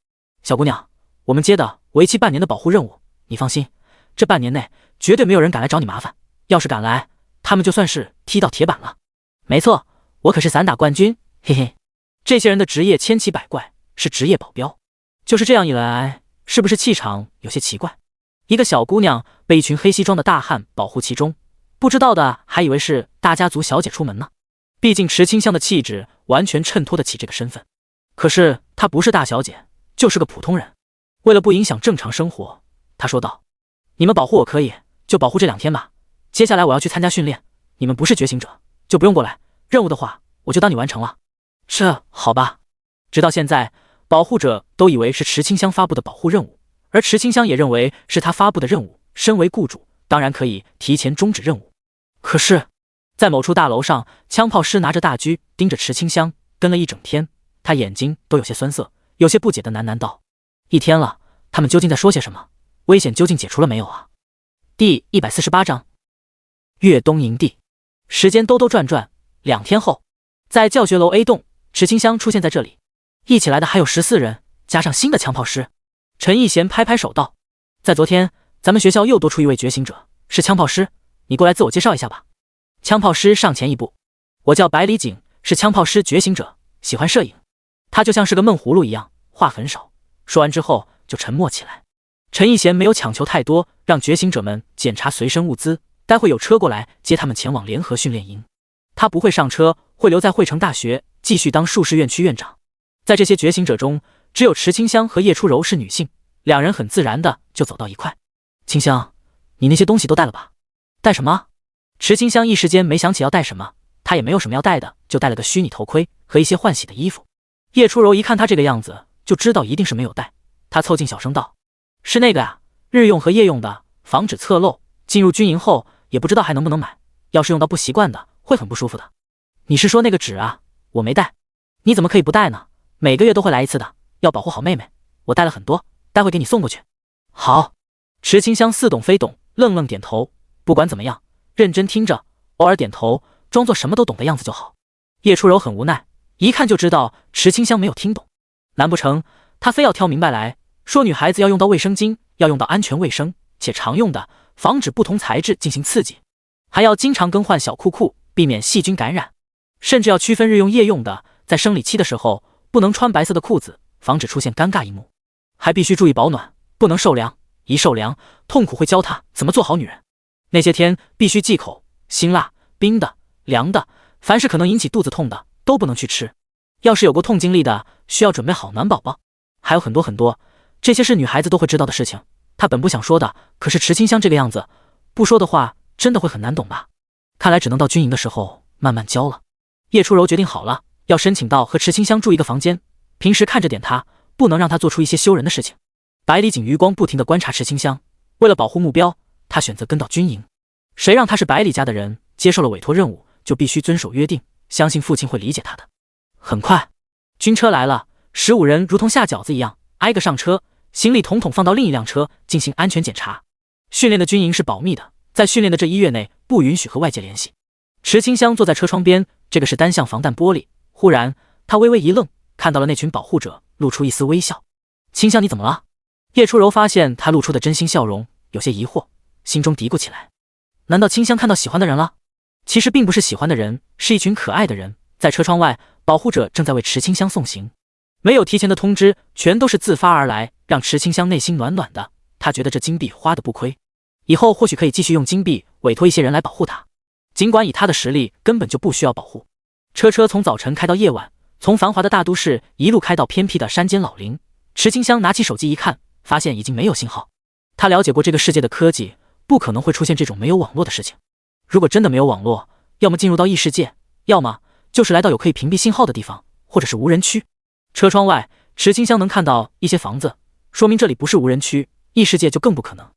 小姑娘，我们接的为期半年的保护任务，你放心，这半年内绝对没有人敢来找你麻烦，要是敢来，他们就算是踢到铁板了。没错，我可是散打冠军，嘿嘿。这些人的职业千奇百怪，是职业保镖。就是这样一来，是不是气场有些奇怪？一个小姑娘被一群黑西装的大汉保护其中，不知道的还以为是大家族小姐出门呢。毕竟池清香的气质完全衬托得起这个身份。可是她不是大小姐，就是个普通人。为了不影响正常生活，她说道：“你们保护我可以，就保护这2天吧。接下来我要去参加训练，你们不是觉醒者，就不用过来。任务的话，我就当你完成了。这好吧。直到现在，保护者都以为是池清香发布的保护任务，而池清香也认为是他发布的任务。身为雇主，当然可以提前终止任务。可是，在某处大楼上，枪炮师拿着大狙盯着池清香，跟了一整天，他眼睛都有些酸涩，有些不解的喃喃道：“一天了，他们究竟在说些什么？危险究竟解除了没有啊？”第148章，越东营地。时间兜兜转转，2天后，在教学楼 A 栋，池清香出现在这里，一起来的还有14人，加上新的枪炮师。陈义贤拍拍手道：“在昨天，咱们学校又多出一位觉醒者，是枪炮师，你过来自我介绍一下吧。”枪炮师上前一步：“我叫百里景，是枪炮师觉醒者，喜欢摄影。”他就像是个闷葫芦一样，话很少，说完之后就沉默起来。陈义贤没有强求太多，让觉醒者们检查随身物资，待会有车过来接他们前往联合训练营。他不会上车，会留在汇成大学继续当术士院区院长。在这些觉醒者中，只有池清香和叶初柔是女性，两人很自然的就走到一块。清香，你那些东西都带了吧？带什么？池清香一时间没想起要带什么，她也没有什么要带的，就带了个虚拟头盔和一些换洗的衣服。叶初柔一看她这个样子，就知道一定是没有带，她凑近小声道：“是那个呀，日用和夜用的，防止侧漏。进入军营后也不知道还能不能买，要是用到不习惯的，会很不舒服的。”“你是说那个纸啊？我没带。”“你怎么可以不带呢？每个月都会来一次的，要保护好妹妹。我带了很多，待会给你送过去。”“好。”池清香似懂非懂，愣愣点头。不管怎么样，认真听着，偶尔点头，装作什么都懂的样子就好。叶初柔很无奈，一看就知道池清香没有听懂。难不成她非要挑明白来说，女孩子要用到卫生巾，要用到安全卫生且常用的，防止不同材质进行刺激，还要经常更换小裤裤，避免细菌感染，甚至要区分日用夜用的，在生理期的时候不能穿白色的裤子，防止出现尴尬一幕，还必须注意保暖，不能受凉，一受凉痛苦会教她怎么做好女人。那些天必须忌口，辛辣、冰的、凉的，凡是可能引起肚子痛的都不能去吃。要是有过痛经历的，需要准备好暖宝宝。还有很多很多，这些是女孩子都会知道的事情。她本不想说的，可是池清香这个样子，不说的话真的会很难懂吧？看来只能到军营的时候慢慢教了。叶初柔决定好了，要申请到和池清香住一个房间，平时看着点她，不能让她做出一些羞人的事情。百里景余光不停地观察池清香，为了保护目标，他选择跟到军营。谁让他是百里家的人，接受了委托任务，就必须遵守约定，相信父亲会理解他的。很快，军车来了，15人如同下饺子一样，挨个上车，行李统统放到另一辆车进行安全检查。训练的军营是保密的，在训练的这1月内不允许和外界联系。池清香坐在车窗边，这个是单向防弹玻璃。忽然，他微微一愣，看到了那群保护者，露出一丝微笑。清香，你怎么了？叶初柔发现他露出的真心笑容，有些疑惑，心中嘀咕起来：难道清香看到喜欢的人了？其实并不是喜欢的人，是一群可爱的人。在车窗外，保护者正在为池清香送行，没有提前的通知，全都是自发而来，让池清香内心暖暖的。他觉得这金币花的不亏，以后或许可以继续用金币委托一些人来保护他，尽管以他的实力根本就不需要保护。车从早晨开到夜晚，从繁华的大都市一路开到偏僻的山间老林。池清香拿起手机一看，发现已经没有信号。他了解过这个世界的科技，不可能会出现这种没有网络的事情。如果真的没有网络，要么进入到异世界，要么就是来到有可以屏蔽信号的地方，或者是无人区。车窗外，池清香能看到一些房子，说明这里不是无人区，异世界就更不可能。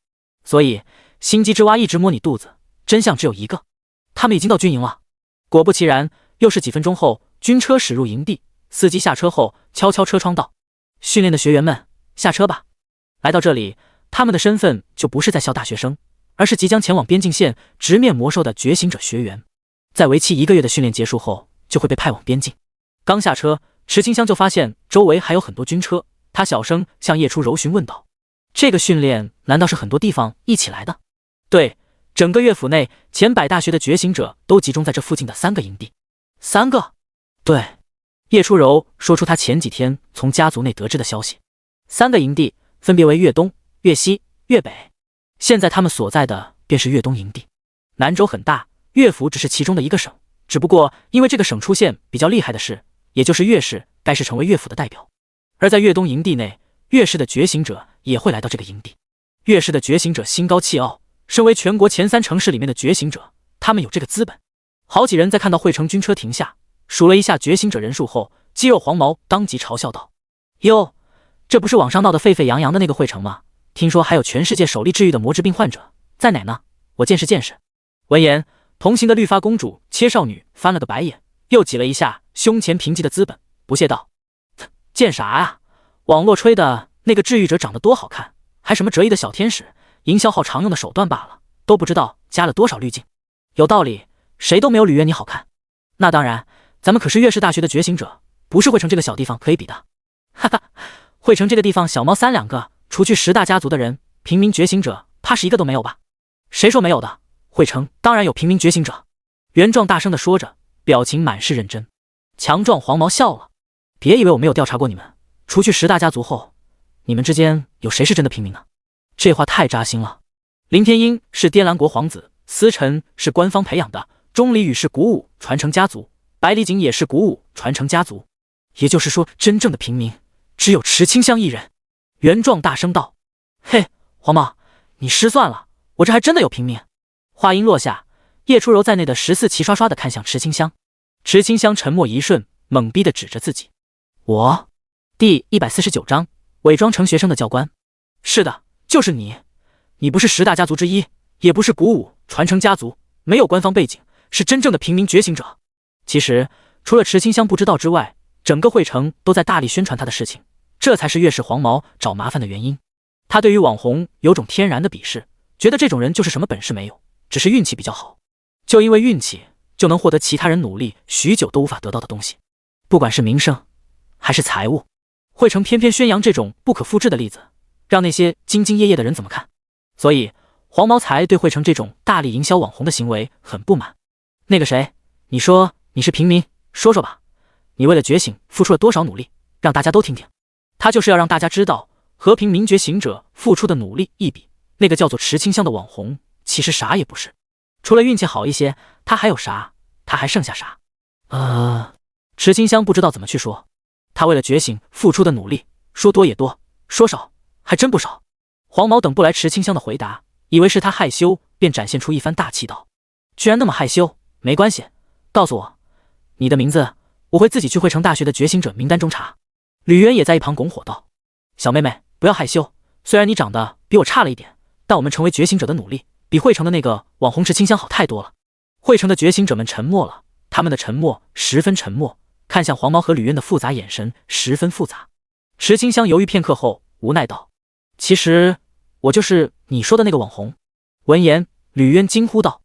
所以心机之蛙一直摸你肚子，真相只有一个，他们已经到军营了。果不其然，又是几分钟后，军车驶入营地，司机下车后敲敲车窗道：训练的学员们下车吧。来到这里，他们的身份就不是在校大学生，而是即将前往边境线直面魔兽的觉醒者学员。在为期1个月的训练结束后，就会被派往边境。刚下车，池清香就发现周围还有很多军车，他小声向叶初柔询问道：这个训练难道是很多地方一起来的？对，整个乐府内前100大学的觉醒者都集中在这附近的3个营地。3个？对，叶初柔说出他前几天从家族内得知的消息。3个营地分别为粤东、粤西、粤北，现在他们所在的便是粤东营地。南州很大，乐府只是其中的一个省，只不过因为这个省出现比较厉害的事，也就是岳氏该是成为乐府的代表。而在粤东营地内，岳氏的觉醒者也会来到这个营地。岳氏的觉醒者心高气傲，身为全国前3城市里面的觉醒者，他们有这个资本。好几人在看到汇成军车停下，数了一下觉醒者人数后，肌肉黄毛当即嘲笑道：“哟，这不是网上闹得沸沸扬扬的那个会城吗？听说还有全世界首例治愈的魔之病患者，在哪呢？我见识见识。”闻言，同行的绿发公主切少女翻了个白眼，又挤了一下胸前贫瘠的资本，不屑道：“见啥啊？网络吹的那个治愈者长得多好看，还什么折翼的小天使，营销号常用的手段罢了，都不知道加了多少滤镜。有道理，谁都没有吕渊你好看。那当然，咱们可是岳氏大学的觉醒者，不是汇城这个小地方可以比的。哈哈，汇城这个地方小猫三两个，除去10大家族的人，平民觉醒者怕是一个都没有吧？谁说没有的？汇城当然有平民觉醒者。原壮大声地说着，表情满是认真。强壮黄毛笑了，别以为我没有调查过你们，除去10大家族后，你们之间有谁是真的平民呢？这话太扎心了。林天鹰是滇蓝国皇子，思辰是官方培养的，钟离宇是古武传承家族，百里景也是古武传承家族。也就是说，真正的平民只有池清香一人。原壮大声道：“嘿，黄毛，你失算了，我这还真的有平民。”话音落下，叶初柔在内的14齐刷刷地看向池清香。池清香沉默一瞬，懵逼地指着自己：“我。”第149章，伪装成学生的教官。是的，就是你。你不是10大家族之一，也不是古武传承家族，没有官方背景，是真正的平民觉醒者。其实，除了池清香不知道之外，整个汇城都在大力宣传他的事情，这才是岳氏黄毛找麻烦的原因。他对于网红有种天然的鄙视，觉得这种人就是什么本事没有，只是运气比较好。就因为运气，就能获得其他人努力许久都无法得到的东西，不管是名声还是财物。汇城偏偏宣扬这种不可复制的例子，让那些兢兢业业的人怎么看？所以黄毛才对汇城这种大力营销网红的行为很不满。那个谁，你说你是平民，说说吧，你为了觉醒付出了多少努力，让大家都听听。他就是要让大家知道，和平民觉醒者付出的努力一比，那个叫做池清香的网红其实啥也不是。除了运气好一些，他还有啥？他还剩下啥？池清香不知道怎么去说。他为了觉醒付出的努力，说多也多，说少还真不少。黄毛等不来池清香的回答，以为是他害羞，便展现出一番大气道：“居然那么害羞，没关系，告诉我你的名字，我会自己去汇城大学的觉醒者名单中查。”吕渊也在一旁拱火道：“小妹妹，不要害羞，虽然你长得比我差了一点，但我们成为觉醒者的努力，比汇城的那个网红池清香好太多了。”汇城的觉醒者们沉默了，他们的沉默十分沉默，看向黄毛和吕渊的复杂眼神十分复杂。池清香犹豫片刻后，无奈道：“其实我就是你说的那个网红。”闻言，吕渊惊呼道：“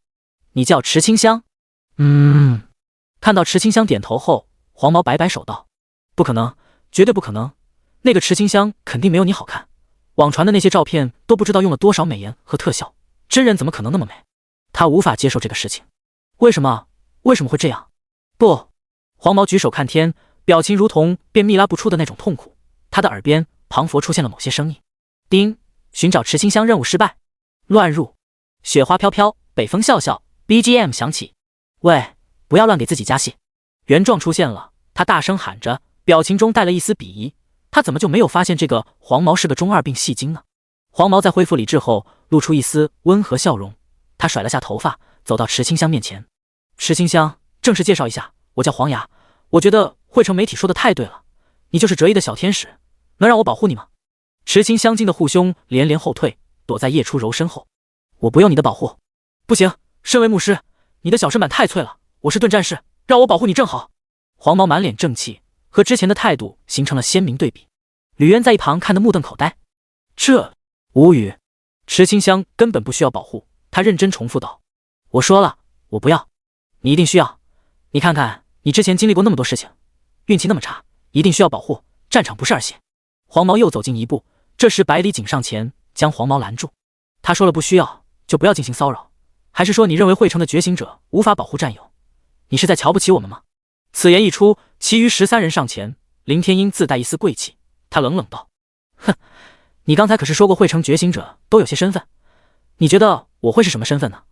你叫池清香？”看到池清香点头后，黄毛摆摆手道：“不可能，绝对不可能，那个池清香肯定没有你好看，网传的那些照片都不知道用了多少美颜和特效，真人怎么可能那么美？他无法接受这个事情。为什么会这样？”不，黄毛举手看天，表情如同便蜜拉不出的那种痛苦。他的耳边庞佛出现了某些声音：“叮，寻找池清香任务失败，乱入。”雪花飘飘，北风笑笑， BGM 响起。喂，不要乱给自己加戏。原壮出现了，他大声喊着，表情中带了一丝鄙夷。他怎么就没有发现这个黄毛是个中二病戏精呢？黄毛在恢复理智后，露出一丝温和笑容。他甩了下头发，走到池清香面前：“池清香，正式介绍一下，我叫黄牙。我觉得汇城媒体说的太对了，你就是折翼的小天使，能让我保护你吗？”池清香惊的护胸连连后退，躲在叶初柔身后：“我不用你的保护。”“不行，身为牧师，你的小身板太脆了，我是盾战士，让我保护你正好。”黄毛满脸正气，和之前的态度形成了鲜明对比。吕渊在一旁看得目瞪口呆，这无语。池清香根本不需要保护，他认真重复道：“我说了，我不要，你一定需要。你看看，你之前经历过那么多事情，运气那么差，一定需要保护，战场不是儿戏。”黄毛又走近一步，这时百里景上前将黄毛拦住。他说了不需要，就不要进行骚扰，还是说你认为汇城的觉醒者无法保护战友？你是在瞧不起我们吗？此言一出，其余13人上前，林天鹰自带一丝贵气，他冷冷道：“哼，你刚才可是说过汇城觉醒者都有些身份，你觉得我会是什么身份呢？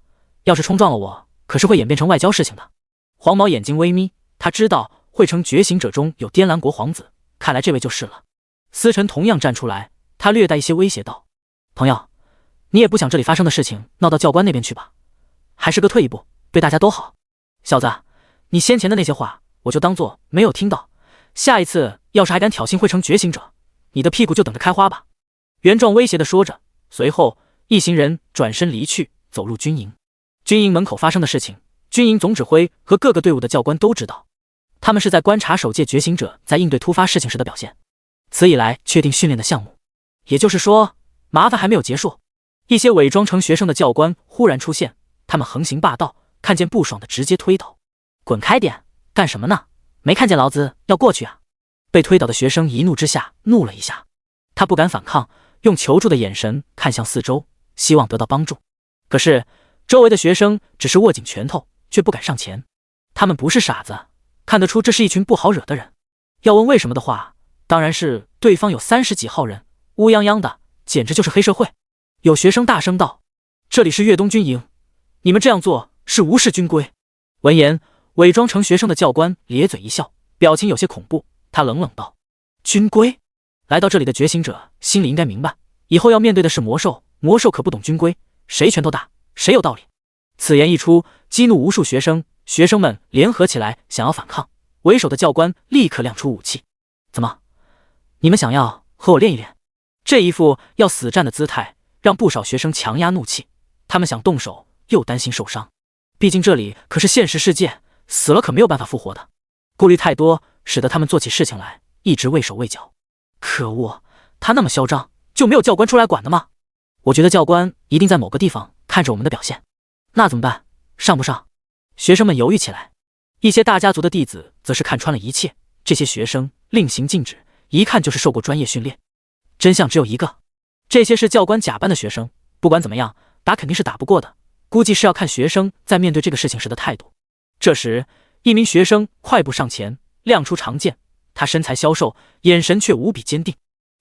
要是冲撞了我，可是会演变成外交事情的。”黄毛眼睛微眯，他知道汇城觉醒者中有滇蓝国皇子，看来这位就是了。思辰同样站出来，他略带一些威胁道：“朋友，你也不想这里发生的事情闹到教官那边去吧？还是各退一步，对大家都好。小子，你先前的那些话，我就当做没有听到。下一次要是还敢挑衅汇成觉醒者，你的屁股就等着开花吧。袁壮威胁地说着，随后一行人转身离去，走入军营。军营门口发生的事情，军营总指挥和各个队伍的教官都知道，他们是在观察首届觉醒者在应对突发事情时的表现，此以来确定训练的项目。也就是说，麻烦还没有结束。一些伪装成学生的教官忽然出现，他们横行霸道，看见不爽的直接推倒。滚开点，干什么呢？没看见老子要过去啊！被推倒的学生一怒之下怒了一下，他不敢反抗，用求助的眼神看向四周，希望得到帮助。可是周围的学生只是握紧拳头，却不敢上前。他们不是傻子，看得出这是一群不好惹的人。要问为什么的话，当然是对方有30几号人，乌泱泱的，简直就是黑社会。有学生大声道：“这里是粤东军营，你们这样做是无视军规。”闻言，伪装成学生的教官咧嘴一笑，表情有些恐怖。他冷冷道：“军规？来到这里的觉醒者心里应该明白，以后要面对的是魔兽，魔兽可不懂军规，谁拳头大，谁有道理。”此言一出，激怒无数学生，学生们联合起来想要反抗。为首的教官立刻亮出武器：“怎么，你们想要和我练一练？”这一副要死战的姿态让不少学生强压怒气，他们想动手又担心受伤，毕竟这里可是现实世界，死了可没有办法复活的。顾虑太多，使得他们做起事情来一直畏手畏脚。可恶，他那么嚣张，就没有教官出来管的吗？我觉得教官一定在某个地方看着我们的表现。那怎么办？上不上？学生们犹豫起来。一些大家族的弟子则是看穿了一切，这些学生令行禁止，一看就是受过专业训练。真相只有一个，这些是教官假扮的学生，不管怎么样，打肯定是打不过的，估计是要看学生在面对这个事情时的态度。这时，一名学生快步上前，亮出长剑，他身材消瘦，眼神却无比坚定。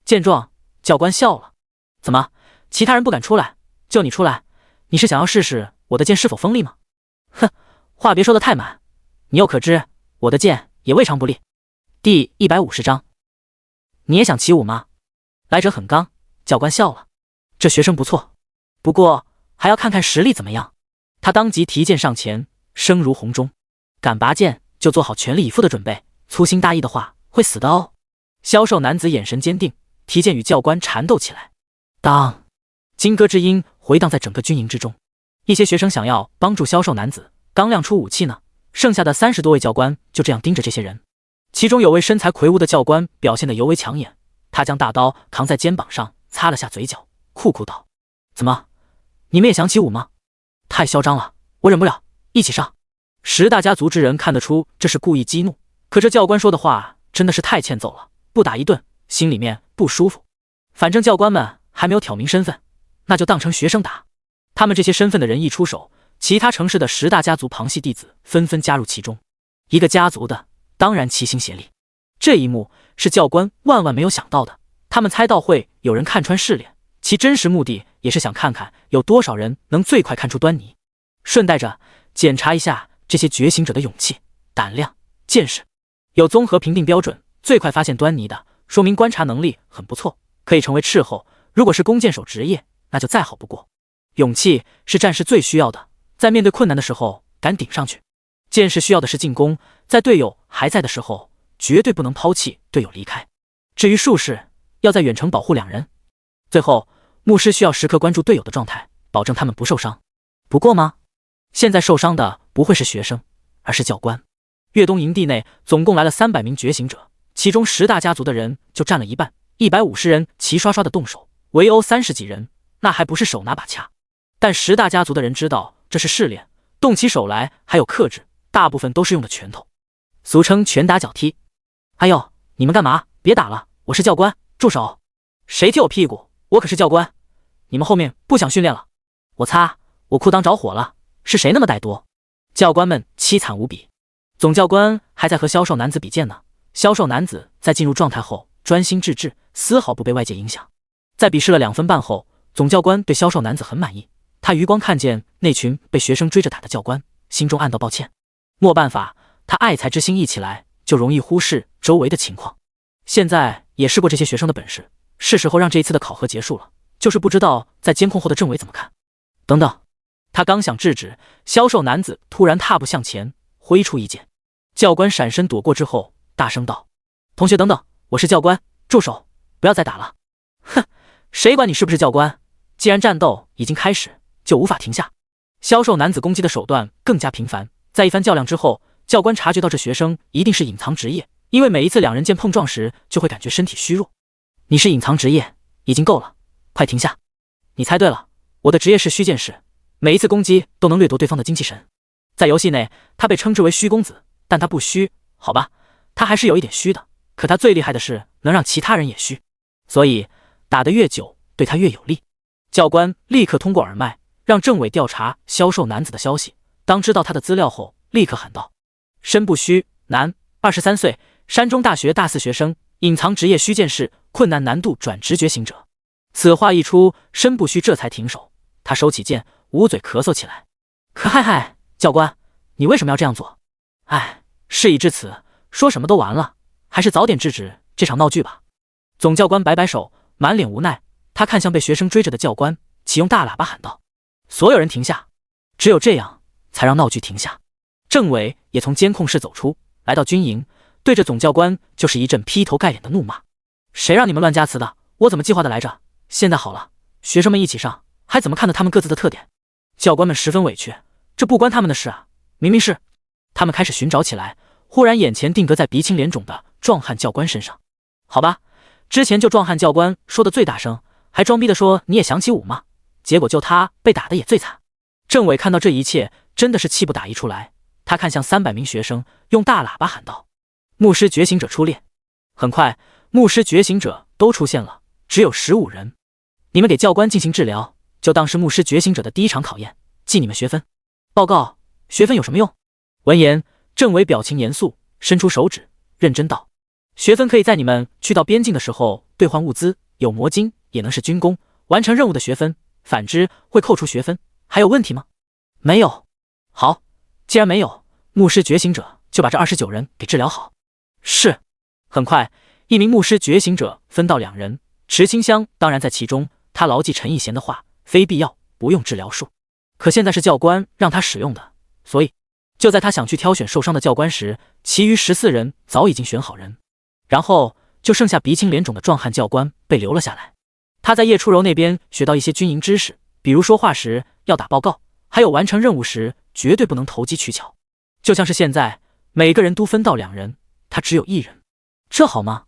见状，教官笑了：“怎么，其他人不敢出来，就你出来？你是想要试试我的剑是否锋利吗？”哼，话别说得太满，你又可知我的剑也未尝不利。第150章，你也想起舞吗？来者很刚，教官笑了：“这学生不错，不过还要看看实力怎么样。”他当即提剑上前，声如洪钟：“敢拔剑就做好全力以赴的准备，粗心大意的话会死的哦。”消瘦男子眼神坚定，提剑与教官缠斗起来。当，金戈之音回荡在整个军营之中。一些学生想要帮助消瘦男子，刚亮出武器呢，剩下的30多位教官就这样盯着这些人。其中有位身材魁梧的教官表现得尤为抢眼，他将大刀扛在肩膀上，擦了下嘴角，酷酷道：“怎么，你们也想起舞吗？太嚣张了，我忍不了，一起上。”10大家族之人看得出这是故意激怒，可这教官说的话真的是太欠揍了，不打一顿，心里面不舒服。反正教官们还没有挑明身份，那就当成学生打。他们这些身份的人一出手，其他城市的10大家族旁系弟子纷纷加入其中，一个家族的当然齐心协力。这一幕是教官万万没有想到的，他们猜到会有人看穿试炼，其真实目的也是想看看有多少人能最快看出端倪，顺带着检查一下这些觉醒者的勇气、胆量、见识。有综合评定标准，最快发现端倪的，说明观察能力很不错，可以成为斥候。如果是弓箭手职业，那就再好不过。勇气是战士最需要的，在面对困难的时候敢顶上去。剑士需要的是进攻，在队友还在的时候绝对不能抛弃队友离开。至于术士，要在远程保护2人。最后，牧师需要时刻关注队友的状态，保证他们不受伤。不过吗？现在受伤的不会是学生，而是教官。粤东营地内总共来了300名觉醒者，其中10大家族的人就占了一半，150人齐刷刷的动手，围殴30几人，那还不是手拿把掐。但10大家族的人知道这是试炼，动起手来还有克制，大部分都是用的拳头，俗称拳打脚踢。哎呦，你们干嘛？别打了，我是教官，住手！谁踢我屁股？我可是教官。你们后面不想训练了？我擦，我裤裆着火了，是谁那么歹毒？教官们凄惨无比。总教官还在和消瘦男子比剑呢。消瘦男子在进入状态后专心致志，丝毫不被外界影响。在比试了2分半后，总教官对消瘦男子很满意。他余光看见那群被学生追着打的教官，心中暗道抱歉。没办法，他爱才之心一起来，就容易忽视周围的情况。现在也试过这些学生的本事，是时候让这一次的考核结束了。就是不知道在监控后的政委怎么看。等等，他刚想制止，消瘦男子突然踏步向前，挥出一剑。教官闪身躲过之后，大声道：“同学等等，我是教官，住手，不要再打了。”哼，谁管你是不是教官？既然战斗已经开始，就无法停下。销售男子攻击的手段更加频繁，在一番较量之后，教官察觉到这学生一定是隐藏职业，因为每一次两人剑碰撞时，就会感觉身体虚弱。你是隐藏职业，已经够了，快停下！你猜对了，我的职业是虚剑士，每一次攻击都能掠夺对方的精气神。在游戏内，他被称之为虚公子，但他不虚，好吧，他还是有一点虚的。可他最厉害的是能让其他人也虚，所以打得越久，对他越有利。教官立刻通过耳麦让政委调查销售男子的消息，当知道他的资料后，立刻喊道：“身不虚，男，23岁，山中大学大四学生，隐藏职业虚剑士，困难难度转直觉行者。”此话一出，身不虚这才停手，他收起剑，捂嘴咳嗽起来。嗨，教官，你为什么要这样做？哎，事已至此，说什么都完了，还是早点制止这场闹剧吧。总教官摆摆手，满脸无奈，他看向被学生追着的教官，启用大喇叭喊道：“所有人停下！只有这样才让闹剧停下。”政委也从监控室走出，来到军营，对着总教官就是一阵劈头盖脸的怒骂：“谁让你们乱加词的？我怎么计划的来着？现在好了，学生们一起上，还怎么看的他们各自的特点？”教官们十分委屈，这不关他们的事啊，明明是……他们开始寻找起来，忽然眼前定格在鼻青脸肿的壮汉教官身上。好吧，之前就壮汉教官说的最大声，还装逼的说你也想起舞吗？结果就他被打的也最惨。政委看到这一切，真的是气不打一处来。他看向300名学生，用大喇叭喊道：“牧师觉醒者出列！”很快，牧师觉醒者都出现了，只有15人。你们给教官进行治疗，就当是牧师觉醒者的第一场考验，记你们学分。报告，学分有什么用？闻言，政委表情严肃，伸出手指，认真道：“学分可以在你们去到边境的时候兑换物资，有魔晶也能是军功，完成任务的学分，反之会扣除学分。还有问题吗？”没有。好，既然没有，牧师觉醒者就把这29人给治疗好。是。很快，一名牧师觉醒者分到2人，池清香当然在其中。他牢记陈义贤的话，非必要不用治疗术。可现在是教官让他使用的，所以就在他想去挑选受伤的教官时，其余14人早已经选好人，然后就剩下鼻青脸肿的壮汉教官被留了下来。他在叶初柔那边学到一些军营知识，比如说话时要打报告，还有完成任务时绝对不能投机取巧。就像是现在，每个人都分到2人，他只有1人，这好吗？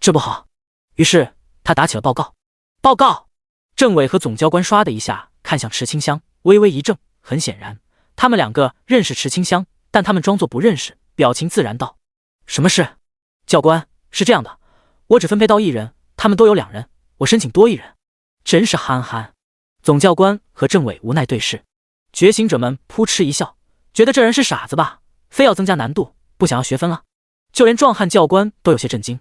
这不好。于是他打起了报告。报告！政委和总教官唰的一下看向池清香，微微一怔。很显然，他们2个认识池清香，但他们装作不认识，表情自然道：“什么事？教官，是这样的，我只分配到1人，他们都有2人，我申请多1人。”真是憨憨。总教官和政委无奈对视，觉醒者们扑哧一笑，觉得这人是傻子吧，非要增加难度，不想要学分了。就连壮汉教官都有些震惊，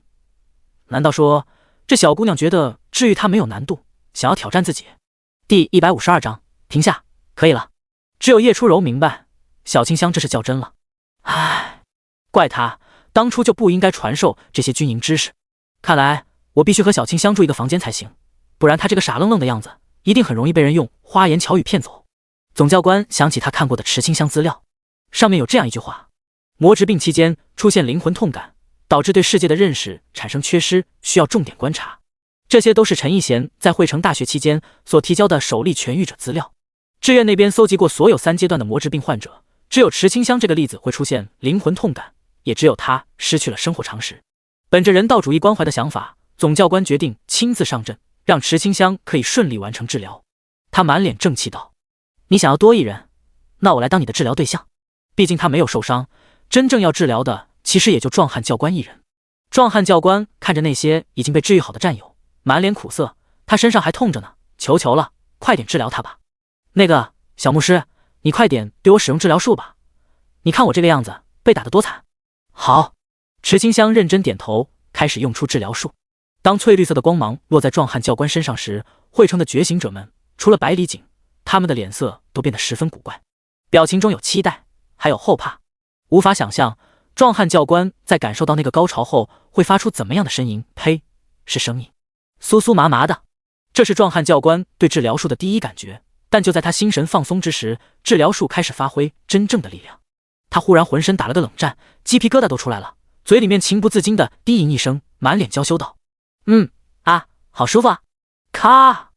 难道说这小姑娘觉得至于她没有难度，想要挑战自己？第152章，停下，可以了。只有叶初柔明白，小清香这是较真了。唉，怪她当初就不应该传授这些军营知识。看来我必须和小清香住一个房间才行，不然她这个傻愣愣的样子，一定很容易被人用花言巧语骗走。总教官想起他看过的池清香资料，上面有这样一句话：魔质病期间出现灵魂痛感，导致对世界的认识产生缺失，需要重点观察。这些都是陈义贤在汇成大学期间所提交的首例痊愈者资料。志愿那边搜集过所有3阶段的魔质病患者，只有池清香这个例子会出现灵魂痛感，也只有他失去了生活常识。本着人道主义关怀的想法，总教官决定亲自上阵，让池清香可以顺利完成治疗。他满脸正气道：“你想要多1人，那我来当你的治疗对象。毕竟他没有受伤，真正要治疗的其实也就壮汉教官1人。”壮汉教官看着那些已经被治愈好的战友，满脸苦涩，他身上还痛着呢，求了，快点治疗他吧。那个小牧师，你快点对我使用治疗术吧，你看我这个样子被打得多惨。好。池清香认真点头，开始用出治疗术。当翠绿色的光芒落在壮汉教官身上时，汇成的觉醒者们除了百里景，他们的脸色都变得十分古怪，表情中有期待，还有后怕。无法想象壮汉教官在感受到那个高潮后会发出怎么样的呻吟。呸，是声音，酥酥麻麻的。这是壮汉教官对治疗术的第一感觉，但就在他心神放松之时，治疗术开始发挥真正的力量。他忽然浑身打了个冷战，鸡皮疙瘩都出来了，嘴里面情不自禁的低吟一声，满脸娇羞道：“好舒服啊！”咔！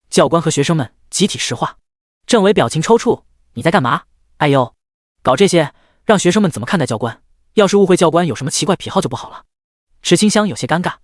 教官和学生们集体石化。政委表情抽搐：“你在干嘛？哎呦，搞这些，让学生们怎么看待教官？要是误会教官有什么奇怪癖好就不好了。”池清香有些尴尬，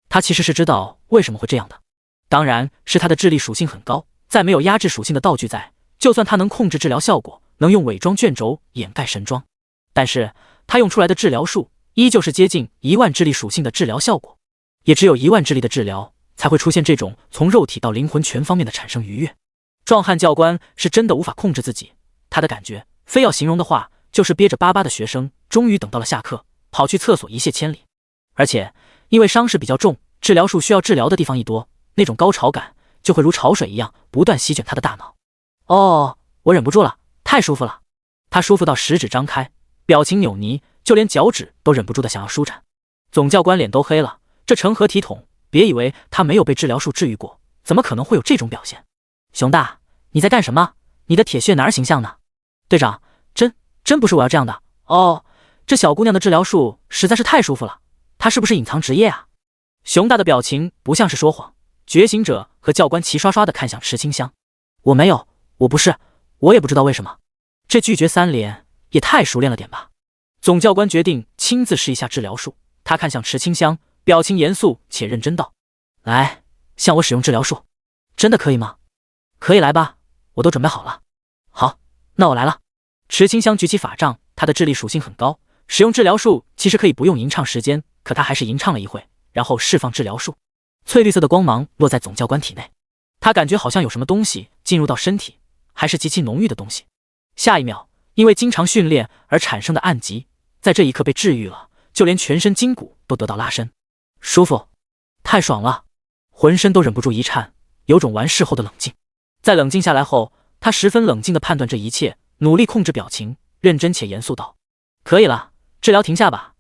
他其实是知道为什么会这样的，当然是他的智力属性很高，在没有压制属性的道具在，就算他能控制治疗效果，能用伪装卷轴掩盖神装，但是他用出来的治疗术依旧是接近10000智力属性的治疗效果，也只有10000智力的治疗才会出现这种从肉体到灵魂全方面的产生愉悦。壮汉教官是真的无法控制自己，他的感觉非要形容的话，就是憋着巴巴的学生终于等到了下课，跑去厕所一泻千里。而且因为伤势比较重，治疗术需要治疗的地方一多，那种高潮感就会如潮水一样不断席卷他的大脑。我忍不住了，太舒服了。他舒服到食指张开，表情扭捏，就连脚趾都忍不住的想要舒展。总教官脸都黑了，这成何体统？别以为他没有被治疗术治愈过，怎么可能会有这种表现？熊大，你在干什么？你的铁血男儿形象呢？队长，真不是我要这样的。这小姑娘的治疗术实在是太舒服了，她是不是隐藏职业啊？熊大的表情不像是说谎。觉醒者和教官齐刷刷的看向池清香。我没有，我不是，我也不知道为什么。这拒绝3连也太熟练了点吧。总教官决定亲自试一下治疗术，他看向池清香，表情严肃且认真道：“来，向我使用治疗术，真的可以吗？”“可以，来吧，我都准备好了。”“好，那我来了。”池清香举起法杖，他的智力属性很高，使用治疗术其实可以不用吟唱时间，可他还是吟唱了一会，然后释放治疗术。翠绿色的光芒落在总教官体内，他感觉好像有什么东西进入到身体，还是极其浓郁的东西。下一秒，因为经常训练而产生的暗疾，在这一刻被治愈了，就连全身筋骨都得到拉伸。舒服，太爽了，浑身都忍不住一颤，有种完事后的冷静。在冷静下来后，他十分冷静地判断这一切，努力控制表情，认真且严肃道：“可以了，治疗停下吧。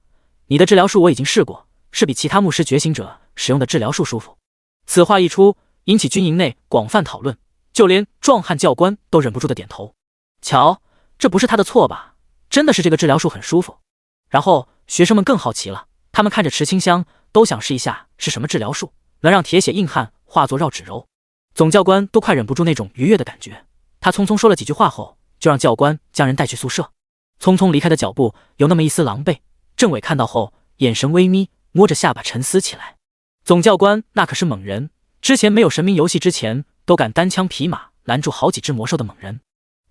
你的治疗术我已经试过，是比其他牧师觉醒者使用的治疗术舒服。”此话一出，引起军营内广泛讨论，就连壮汉教官都忍不住的点头。瞧，这不是他的错吧？真的是这个治疗术很舒服。然后学生们更好奇了，他们看着池清香，都想试一下是什么治疗术能让铁血硬汉化作绕指柔。总教官都快忍不住那种愉悦的感觉，他匆匆说了几句话后，就让教官将人带去宿舍。匆匆离开的脚步有那么一丝狼狈，政委看到后眼神微眯，摸着下巴沉思起来。总教官那可是猛人，之前没有神明游戏之前都敢单枪匹马拦住好几只魔兽的猛人。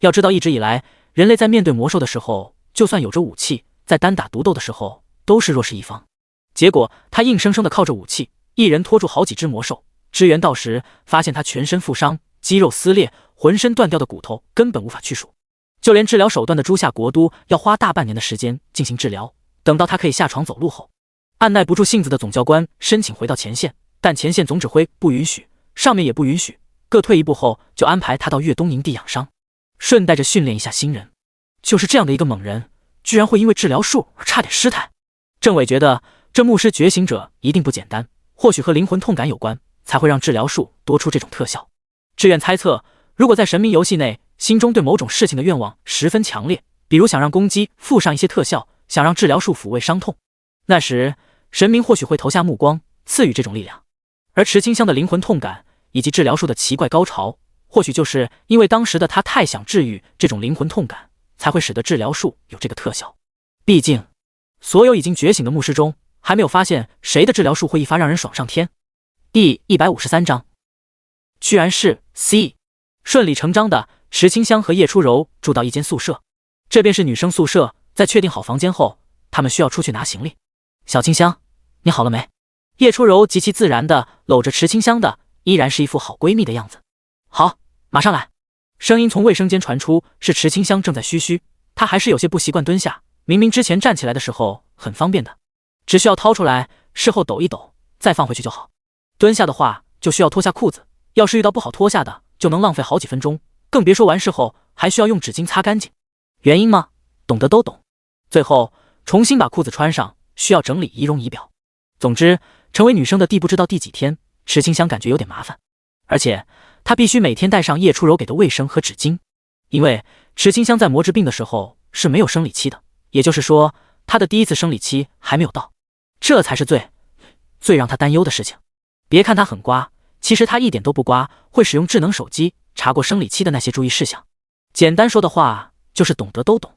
要知道一直以来，人类在面对魔兽的时候，就算有着武器，在单打独斗的时候都是弱势一方。结果他硬生生的靠着武器，一人拖住好几只魔兽，支援到时发现他全身负伤，肌肉撕裂，浑身断掉的骨头根本无法去数。就连治疗手段的诸夏国都要花大半年的时间进行治疗，等到他可以下床走路后，按耐不住性子的总教官申请回到前线，但前线总指挥不允许，上面也不允许，各退一步后就安排他到粤东营地养伤，顺带着训练一下新人。就是这样的一个猛人，居然会因为治疗术而差点失态。政委觉得这牧师觉醒者一定不简单，或许和灵魂痛感有关，才会让治疗术多出这种特效。志愿猜测，如果在神明游戏内，心中对某种事情的愿望十分强烈，比如想让攻击附上一些特效，想让治疗术抚慰伤痛，那时神明或许会投下目光，赐予这种力量。而池清香的灵魂痛感以及治疗术的奇怪高潮，或许就是因为当时的他太想治愈这种灵魂痛感，才会使得治疗术有这个特效。毕竟所有已经觉醒的牧师中，还没有发现谁的治疗术会一发让人爽上天。第153章居然是 C。 顺理成章的，池清香和叶初柔住到一间宿舍，这便是女生宿舍。在确定好房间后，他们需要出去拿行李。小清香，你好了没？叶初柔极其自然地搂着池清香的，依然是一副好闺蜜的样子。好，马上来。声音从卫生间传出，是池清香正在嘘嘘，她还是有些不习惯蹲下，明明之前站起来的时候很方便的，只需要掏出来，事后抖一抖，再放回去就好。蹲下的话就需要脱下裤子，要是遇到不好脱下的，就能浪费好几分钟，更别说完事后还需要用纸巾擦干净。原因吗？懂得都懂。最后重新把裤子穿上，需要整理仪容仪表。总之，成为女生的第不知道第几天，池清香感觉有点麻烦，而且她必须每天带上叶初柔给的卫生和纸巾，因为池清香在魔之病的时候是没有生理期的，也就是说，她的第一次生理期还没有到，这才是最让她担忧的事情。别看她很瓜，其实她一点都不瓜，会使用智能手机查过生理期的那些注意事项。简单说的话，就是懂得都懂。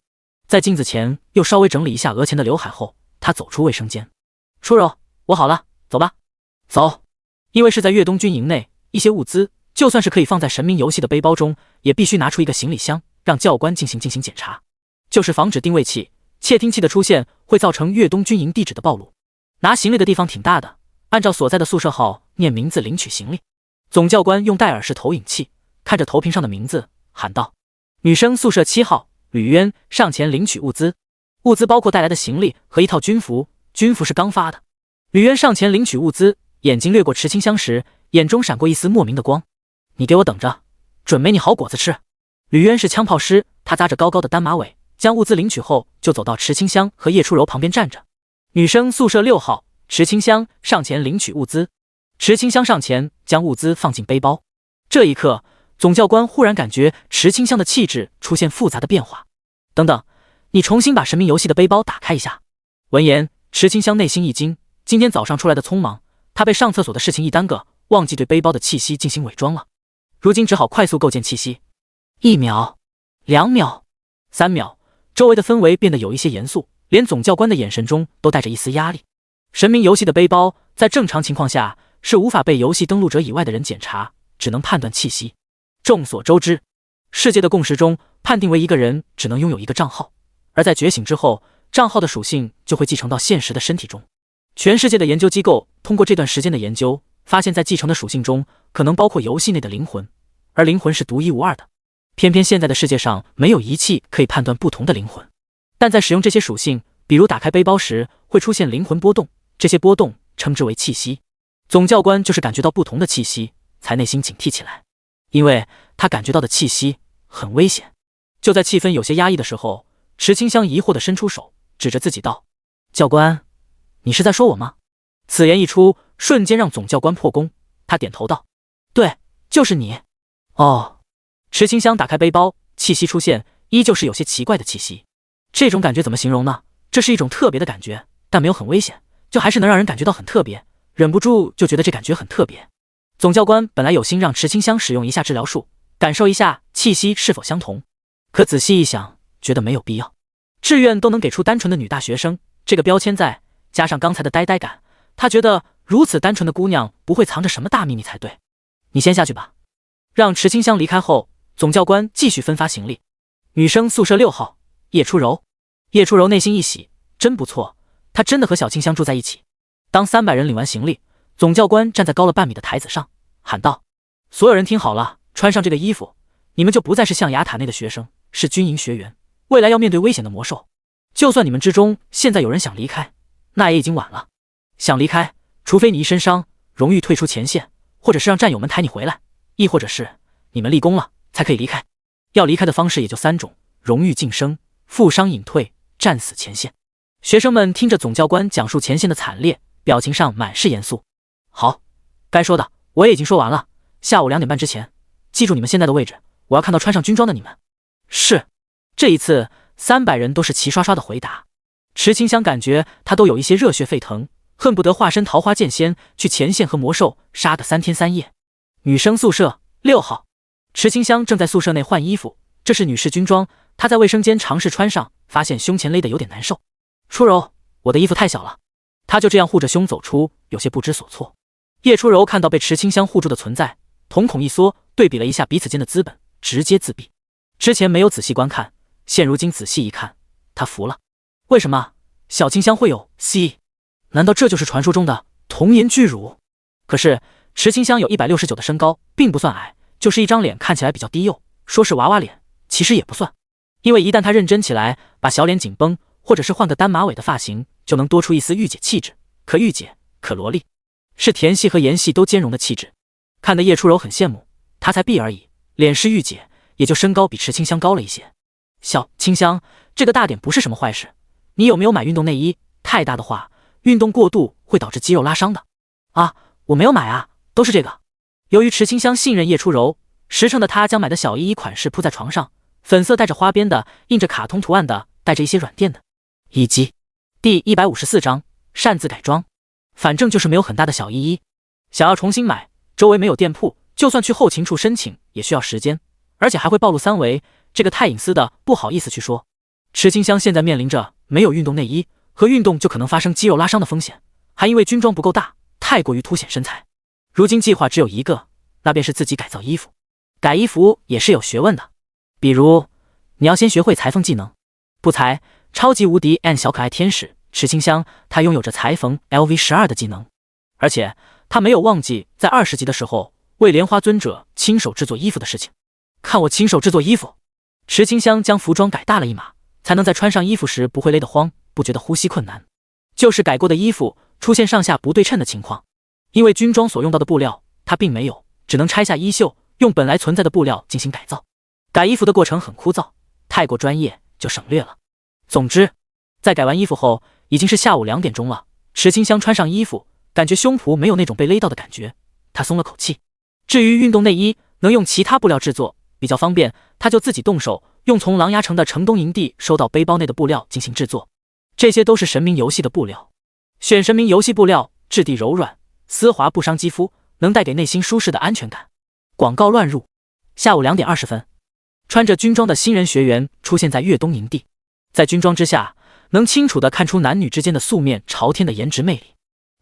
在镜子前又稍微整理一下额前的刘海后，她走出卫生间。初柔，我好了，走吧。走。因为是在越冬军营内，一些物资就算是可以放在神明游戏的背包中，也必须拿出一个行李箱，让教官进行检查，就是防止定位器、窃听器的出现会造成越冬军营地址的暴露。拿行李的地方挺大的，按照所在的宿舍号念名字领取行李。总教官用戴尔式投影器看着投屏上的名字，喊道：“女生宿舍7号吕渊上前领取物资。物资包括带来的行李和一套军服，军服是刚发的。”吕渊上前领取物资，眼睛掠过池清香时，眼中闪过一丝莫名的光。你给我等着，准没你好果子吃。吕渊是枪炮师，他扎着高高的单马尾，将物资领取后就走到池清香和叶初柔旁边站着。女生宿舍6号池清香上前领取物资。池清香上前将物资放进背包。这一刻，总教官忽然感觉池清香的气质出现复杂的变化。等等，你重新把神明游戏的背包打开一下。闻言，池清香内心一惊，今天早上出来的匆忙，她被上厕所的事情一耽搁，忘记对背包的气息进行伪装了。如今只好快速构建气息。1秒、2秒、3秒，周围的氛围变得有一些严肃，连总教官的眼神中都带着一丝压力。神明游戏的背包在正常情况下是无法被游戏登录者以外的人检查，只能判断气息。众所周知，世界的共识中判定为一个人只能拥有一个账号，而在觉醒之后，账号的属性就会继承到现实的身体中。全世界的研究机构通过这段时间的研究，发现在继承的属性中可能包括游戏内的灵魂，而灵魂是独一无二的。偏偏现在的世界上没有仪器可以判断不同的灵魂，但在使用这些属性，比如打开背包时会出现灵魂波动，这些波动称之为气息。总教官就是感觉到不同的气息，才内心警惕起来，因为他感觉到的气息很危险。就在气氛有些压抑的时候，池清香疑惑地伸出手，指着自己道：“教官，你是在说我吗？”此言一出，瞬间让总教官破功。他点头道：“对，就是你。”哦。池清香打开背包，气息出现，依旧是有些奇怪的气息。这种感觉怎么形容呢？这是一种特别的感觉，但没有很危险，就还是能让人感觉到很特别，忍不住就觉得这感觉很特别。总教官本来有心让池清香使用一下治疗术，感受一下气息是否相同，可仔细一想，觉得没有必要。志愿都能给出单纯的女大学生这个标签在，加上刚才的呆呆感，他觉得如此单纯的姑娘不会藏着什么大秘密才对。你先下去吧。让池清香离开后，总教官继续分发行李。女生宿舍6号叶初柔。叶初柔内心一喜，真不错，她真的和小清香住在一起。当300人领完行李，总教官站在高了半米的台子上，喊道：“所有人听好了，穿上这个衣服，你们就不再是象牙塔内的学生，是军营学员，未来要面对危险的魔兽。就算你们之中现在有人想离开，那也已经晚了。想离开，除非你一身伤，荣誉退出前线，或者是让战友们抬你回来，亦或者是你们立功了才可以离开。要离开的方式也就3种：荣誉晋升、负伤隐退、战死前线。”学生们听着总教官讲述前线的惨烈，表情上满是严肃。好，该说的我也已经说完了，下午2点半之前，记住你们现在的位置，我要看到穿上军装的你们。是。这一次300人都是齐刷刷的回答。池清香感觉他都有一些热血沸腾，恨不得化身桃花剑仙去前线和魔兽杀个3天3夜。女生宿舍6号。池清香正在宿舍内换衣服，这是女士军装，她在卫生间尝试穿上，发现胸前勒得有点难受。初柔，我的衣服太小了。她就这样护着胸走出，有些不知所措。叶初柔看到被池清香护住的存在，瞳孔一缩，对比了一下彼此间的资本，直接自闭。之前没有仔细观看，现如今仔细一看，她服了。为什么小清香会有 C？ 难道这就是传说中的童颜巨乳？可是池清香有169的身高，并不算矮，就是一张脸看起来比较低幼，说是娃娃脸，其实也不算。因为一旦她认真起来，把小脸紧绷，或者是换个单马尾的发型，就能多出一丝御姐气质，可御姐，可萝莉，是甜系和颜系都兼容的气质。看得叶初柔很羡慕，她才 B 而已，脸是御姐，也就身高比池清香高了一些。小清香，这个大点不是什么坏事，你有没有买运动内衣？太大的话，运动过度会导致肌肉拉伤的。啊，我没有买啊，都是这个。由于池清香信任叶初柔，实诚的她将买的小衣衣款式铺在床上，粉色带着花边的，印着卡通图案的，带着一些软垫的，一击。第154章擅自改装。反正就是没有很大的小一，想要重新买，周围没有店铺，就算去后勤处申请也需要时间，而且还会暴露3维，这个太隐私的不好意思去说。池清香现在面临着没有运动内衣和运动就可能发生肌肉拉伤的风险，还因为军装不够大，太过于凸显身材。如今计划只有一个，那便是自己改造衣服。改衣服也是有学问的，比如你要先学会裁缝技能。不才，超级无敌 N 小可爱天使池清香，她拥有着裁缝 LV12的技能，而且她没有忘记在20级的时候为莲花尊者亲手制作衣服的事情。看我亲手制作衣服！池清香将服装改大了一码，才能在穿上衣服时不会勒得慌，不觉得呼吸困难。就是改过的衣服出现上下不对称的情况，因为军装所用到的布料她并没有，只能拆下衣袖，用本来存在的布料进行改造。改衣服的过程很枯燥，太过专业就省略了。总之，在改完衣服后，已经是下午2点钟了。池清香穿上衣服，感觉胸脯没有那种被勒到的感觉，她松了口气。至于运动内衣能用其他布料制作，比较方便，她就自己动手，用从琅琊城的城东营地收到背包内的布料进行制作。这些都是神明游戏的布料，选神明游戏布料，质地柔软，丝滑不伤肌肤，能带给内心舒适的安全感。广告乱入。下午2点20分，穿着军装的新人学员出现在粤东营地，在军装之下，能清楚地看出男女之间的素面朝天的颜值魅力。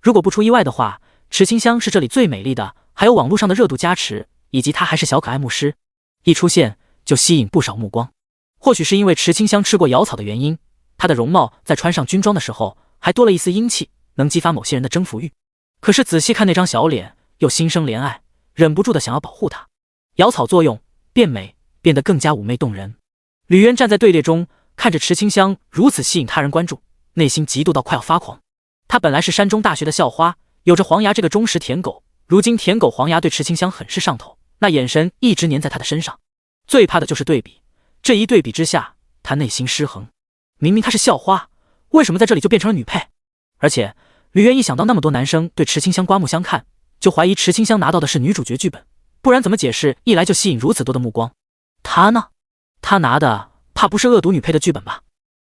如果不出意外的话，池清香是这里最美丽的，还有网络上的热度加持，以及她还是小可爱牧师，一出现就吸引不少目光。或许是因为池清香吃过瑶草的原因，她的容貌在穿上军装的时候还多了一丝英气，能激发某些人的征服欲。可是仔细看那张小脸，又心生怜爱，忍不住的想要保护她。瑶草作用，变美，变得更加妩媚动人。吕渊站在队列中，看着池清香如此吸引他人关注，内心嫉妒到快要发狂。他本来是山中大学的校花，有着黄牙这个忠实舔狗，如今舔狗黄牙对池清香很是上头，那眼神一直黏在他的身上。最怕的就是对比，这一对比之下，他内心失衡。明明他是校花，为什么在这里就变成了女配？而且吕渊一想到那么多男生对池清香刮目相看，就怀疑池清香拿到的是女主角剧本，不然怎么解释一来就吸引如此多的目光？他呢？他拿的怕不是恶毒女配的剧本吧？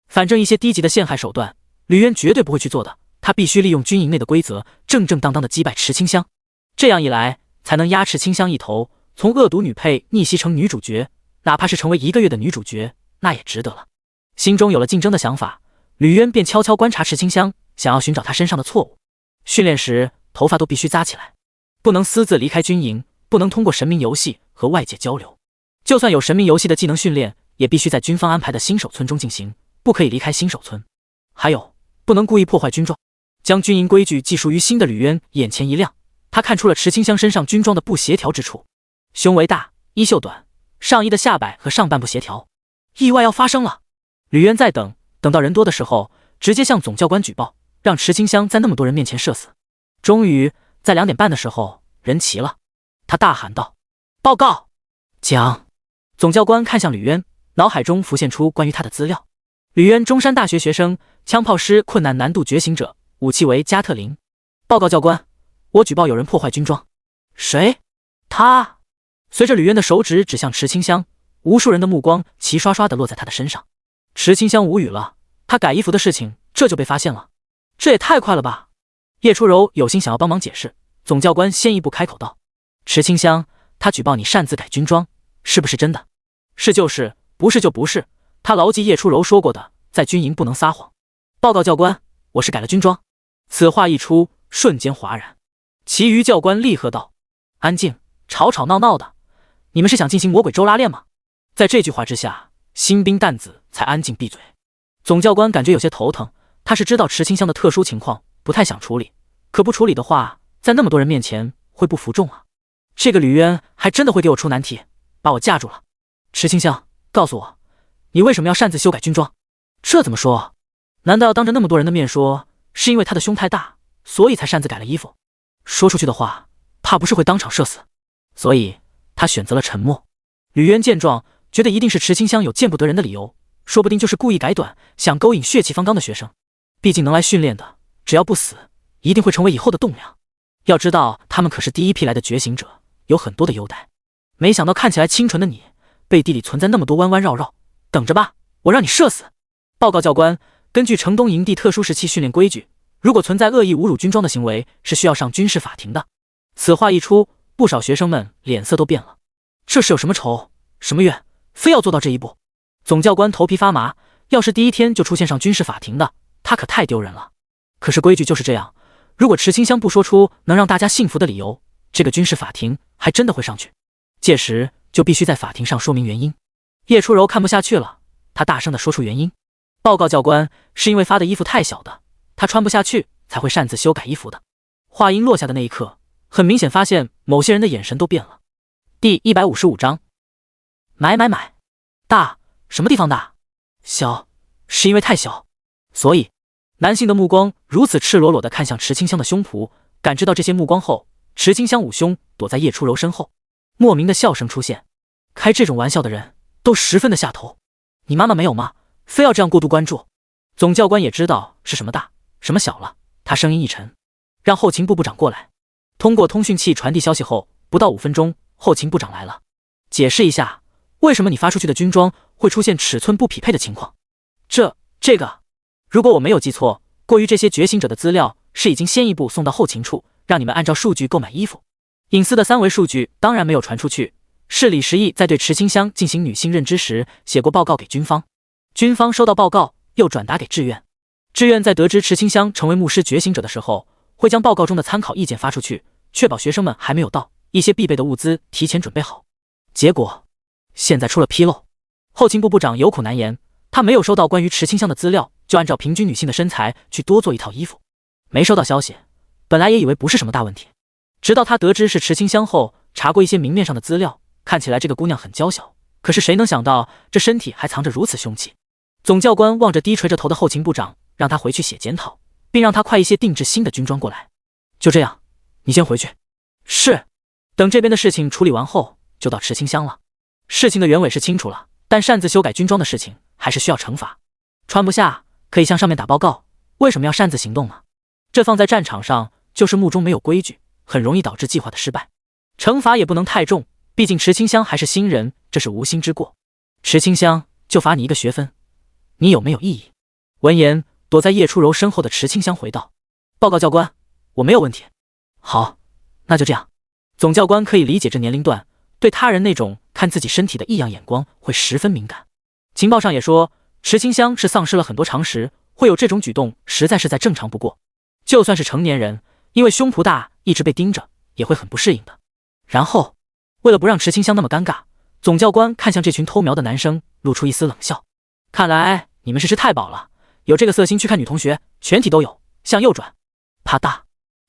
反正一些低级的陷害手段，吕渊绝对不会去做的。他必须利用军营内的规则，正正当当的击败池清香，这样一来才能压池清香一头，从恶毒女配逆袭成女主角，哪怕是成为1个月的女主角，那也值得了。心中有了竞争的想法，吕渊便悄悄观察池清香，想要寻找她身上的错误。训练时头发都必须扎起来，不能私自离开军营，不能通过神明游戏和外界交流。就算有神明游戏的技能训练，也必须在军方安排的新手村中进行，不可以离开新手村。还有，不能故意破坏军装。将军营规矩记述于心的吕渊眼前一亮，他看出了池清香身上军装的不协调之处，胸围大，衣袖短，上衣的下摆和上半不协调，意外要发生了。吕渊在等到人多的时候，直接向总教官举报，让池清香在那么多人面前社死。终于在2点半的时候，人齐了，他大喊道：“报告！”讲。总教官看向吕渊，脑海中浮现出关于他的资料。吕渊，中山大学学生，枪炮师困难难度觉醒者，武器为加特林。报告教官，我举报有人破坏军装。谁？他。随着吕渊的手指指向池清香，无数人的目光齐刷刷地落在他的身上。池清香无语了，他改衣服的事情这就被发现了，这也太快了吧！叶初柔有心想要帮忙解释，总教官先一步开口道：“池清香，他举报你擅自改军装，是不是真的？”是就是，不是就不是。他牢记叶初柔说过的，在军营不能撒谎。报告教官，我是改了军装。此话一出，瞬间哗然。其余教官厉喝道：“安静，吵吵闹闹的，你们是想进行魔鬼周拉练吗？”在这句话之下，新兵蛋子才安静闭嘴。总教官感觉有些头疼，他是知道池清香的特殊情况，不太想处理，可不处理的话，在那么多人面前会不服众啊。这个吕渊还真的会给我出难题，把我架住了。池清香，告诉我，你为什么要擅自修改军装？这怎么说？难道要当着那么多人的面说，是因为他的胸太大，所以才擅自改了衣服？说出去的话，怕不是会当场社死。所以他选择了沉默。吕渊见状，觉得一定是池清香有见不得人的理由，说不定就是故意改短，想勾引血气方刚的学生。毕竟能来训练的，只要不死，一定会成为以后的栋梁。要知道，他们可是第一批来的觉醒者，有很多的优待。没想到看起来清纯的你，背地里存在那么多弯弯绕绕，等着吧，我让你射死！报告教官，根据城东营地特殊时期训练规矩，如果存在恶意侮辱军装的行为，是需要上军事法庭的。此话一出，不少学生们脸色都变了。这是有什么仇，什么怨，非要做到这一步？总教官头皮发麻，要是第一天就出现上军事法庭的，他可太丢人了。可是规矩就是这样，如果池清香不说出能让大家信服的理由，这个军事法庭还真的会上去。届时就必须在法庭上说明原因。叶初柔看不下去了，他大声地说出原因：报告教官，是因为发的衣服太小的，他穿不下去才会擅自修改衣服的。话音落下的那一刻，很明显发现某些人的眼神都变了。第155章，买。大，什么地方大？小，是因为太小。所以，男性的目光如此赤裸裸地看向池清香的胸脯，感知到这些目光后，池清香捂胸躲在叶初柔身后。莫名的笑声出现，开这种玩笑的人都十分的下头。你妈妈没有吗？非要这样过度关注？总教官也知道是什么大，什么小了，他声音一沉，让后勤部部长过来。通过通讯器传递消息后，不到5分钟，后勤部长来了，解释一下为什么你发出去的军装会出现尺寸不匹配的情况。这个，如果我没有记错，过于这些觉醒者的资料是已经先一步送到后勤处，让你们按照数据购买衣服。隐私的3维数据当然没有传出去，是李时义在对池清香进行女性认知时写过报告给军方，军方收到报告又转达给志愿，志愿在得知池清香成为牧师觉醒者的时候，会将报告中的参考意见发出去，确保学生们还没有到，一些必备的物资提前准备好。结果现在出了纰漏，后勤部部长有苦难言，他没有收到关于池清香的资料，就按照平均女性的身材去多做一套衣服。没收到消息，本来也以为不是什么大问题，直到他得知是池清香后，查过一些明面上的资料，看起来这个姑娘很娇小，可是谁能想到这身体还藏着如此凶器。总教官望着低垂着头的后勤部长，让他回去写检讨，并让他快一些定制新的军装过来。就这样，你先回去。是。等这边的事情处理完后，就到池清香了。事情的原委是清楚了，但擅自修改军装的事情还是需要惩罚。穿不下可以向上面打报告，为什么要擅自行动呢？这放在战场上就是目中没有规矩，很容易导致计划的失败。惩罚也不能太重，毕竟池清香还是新人，这是无心之过。池清香就罚你1个学分，你有没有异议？闻言，躲在叶初柔身后的池清香回道：报告教官，我没有问题。好，那就这样。总教官可以理解这年龄段对他人那种看自己身体的异样眼光会十分敏感。情报上也说，池清香是丧失了很多常识，会有这种举动实在是再正常不过。就算是成年人，因为胸脯大一直被盯着，也会很不适应的。然后，为了不让池清香那么尴尬，总教官看向这群偷瞄的男生，露出一丝冷笑。看来你们是吃太饱了，有这个色心去看女同学，全体都有。向右转，啪嗒，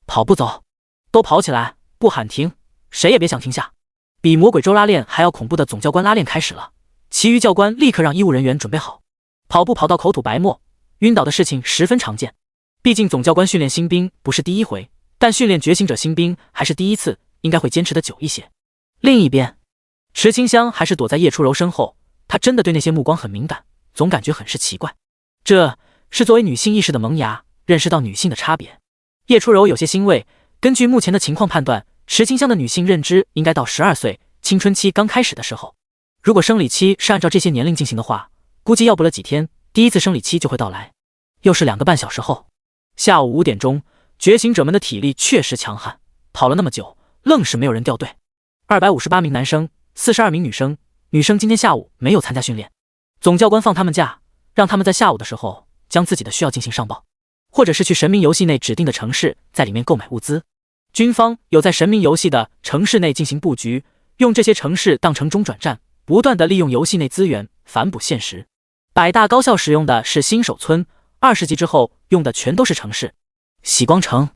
跑步走，都跑起来，不喊停，谁也别想停下。比魔鬼周拉练还要恐怖的总教官拉练开始了，其余教官立刻让医务人员准备好。跑步跑到口吐白沫，晕倒的事情十分常见。毕竟总教官训练新兵不是第一回，但训练觉醒者新兵还是第一次，应该会坚持的久一些。另一边，池清香还是躲在叶初柔身后，她真的对那些目光很敏感，总感觉很是奇怪。这是作为女性意识的萌芽，认识到女性的差别。叶初柔有些欣慰，根据目前的情况判断，池清香的女性认知应该到12岁，青春期刚开始的时候。如果生理期是按照这些年龄进行的话，估计要不了几天，第一次生理期就会到来。又是2个半小时后，下午5点钟，觉醒者们的体力确实强悍，跑了那么久，愣是没有人掉队。258名男生，42名女生，女生今天下午没有参加训练。总教官放他们假，让他们在下午的时候将自己的需要进行上报，或者是去神明游戏内指定的城市，在里面购买物资。军方有在神明游戏的城市内进行布局，用这些城市当成中转站，不断的利用游戏内资源反哺现实。百大高校使用的是新手村，20级之后用的全都是城市。喜光城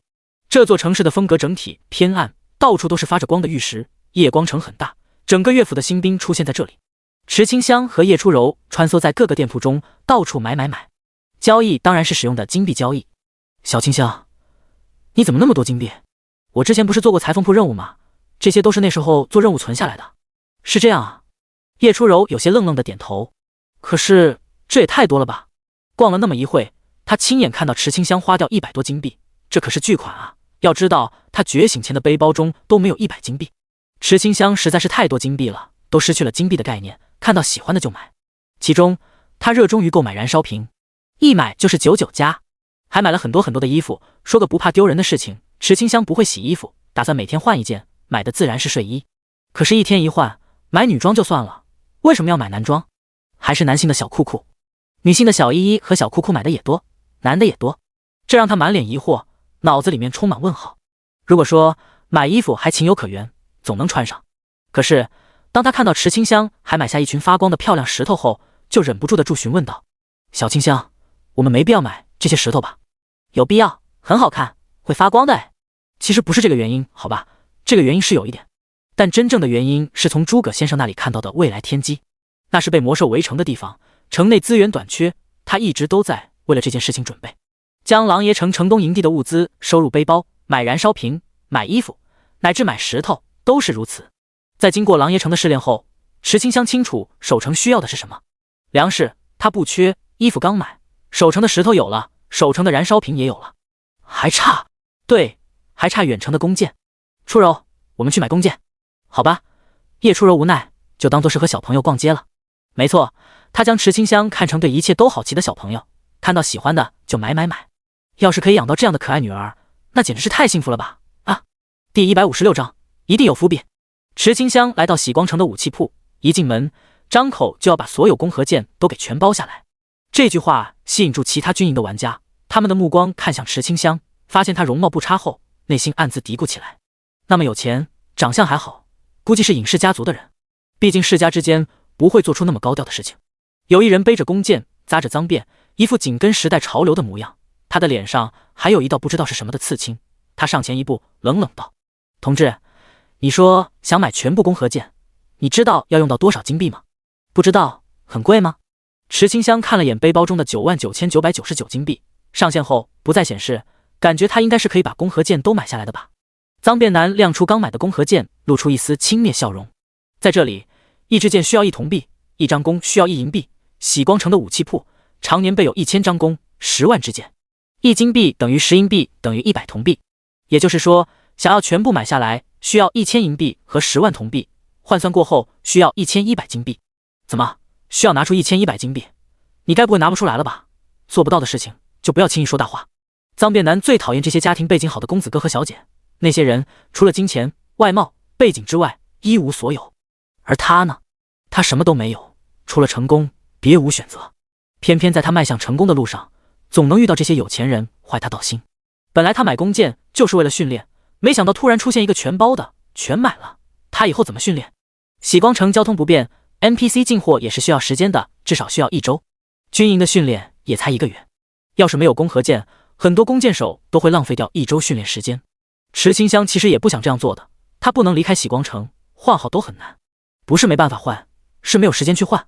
这座城市的风格整体偏暗，到处都是发着光的玉石，夜光城很大，整个乐府的新兵出现在这里。池清香和叶初柔穿梭在各个店铺中，到处买。交易当然是使用的金币交易。小清香，你怎么那么多金币？我之前不是做过裁缝铺任务吗？这些都是那时候做任务存下来的。是这样啊。叶初柔有些愣愣的点头。可是这也太多了吧。逛了那么一会，他亲眼看到池清香花掉100多金币，这可是巨款啊。要知道他觉醒前的背包中都没有100金币。池清香实在是太多金币了，都失去了金币的概念，看到喜欢的就买。其中他热衷于购买燃烧瓶。一买就是99加，还买了很多很多的衣服。说个不怕丢人的事情，池清香不会洗衣服，打算每天换一件，买的自然是睡衣。可是，一天一换，买女装就算了，为什么要买男装？还是男性的小裤裤，女性的小衣衣和小裤裤买的也多，男的也多，这让他满脸疑惑，脑子里面充满问号。如果说买衣服还情有可原，总能穿上，可是当他看到池清香还买下一群发光的漂亮石头后，就忍不住的询问道：“小清香，我们没必要买这些石头吧？”“有必要，很好看，会发光的哎。”“其实不是这个原因，好吧，这个原因是有一点，但真正的原因是从诸葛先生那里看到的未来天机。那是被魔兽围城的地方，城内资源短缺，他一直都在为了这件事情准备，将狼爷城城东营地的物资收入背包，买燃烧瓶，买衣服，乃至买石头，都是如此。在经过狼爷城的试炼后，池清香清楚守城需要的是什么。粮食他不缺，衣服刚买，守城的石头有了，守城的燃烧瓶也有了，还差，对，还差远程的弓箭。初柔，我们去买弓箭。好吧，叶初柔无奈，就当作是和小朋友逛街了。没错，他将池清香看成对一切都好奇的小朋友，看到喜欢的就买。要是可以养到这样的可爱女儿，那简直是太幸福了吧！啊，第156章一定有伏笔。池清香来到喜光城的武器铺，一进门，张口就要把所有弓和箭都给全包下来。这句话吸引住其他军营的玩家，他们的目光看向池清香，发现她容貌不差后，内心暗自嘀咕起来：那么有钱，长相还好，估计是隐世家族的人。毕竟世家之间不会做出那么高调的事情。有一人背着弓箭，扎着脏辫，一副紧跟时代潮流的模样，他的脸上还有一道不知道是什么的刺青。他上前一步，冷冷道：“同志，你说想买全部弓和箭，你知道要用到多少金币吗？不知道，很贵吗？”池清香看了眼背包中的99999金币，上线后不再显示，感觉他应该是可以把弓和箭都买下来的吧。脏辫男亮出刚买的弓和箭，露出一丝轻蔑笑容。在这里，一支箭需要1铜币，一张弓需要1银币。喜光城的武器铺常年备有1000张弓，10万支箭，1金币等于10银币等于100铜币。也就是说，想要全部买下来，需要1000银币和10万铜币，换算过后需要1100金币。怎么，需要拿出1100金币？你该不会拿不出来了吧？做不到的事情就不要轻易说大话。脏辫男最讨厌这些家庭背景好的公子哥和小姐，那些人除了金钱、外貌、背景之外，一无所有。而他呢？他什么都没有，除了成功，别无选择。偏偏在他迈向成功的路上，总能遇到这些有钱人坏他道心。本来他买弓箭就是为了训练，没想到突然出现一个全包的，全买了，他以后怎么训练？喜光城交通不便， NPC 进货也是需要时间的，至少需要1周。军营的训练也才1个月，要是没有弓和箭，很多弓箭手都会浪费掉1周训练时间。池清香其实也不想这样做的，他不能离开喜光城，换号都很难。不是没办法换，是没有时间去换。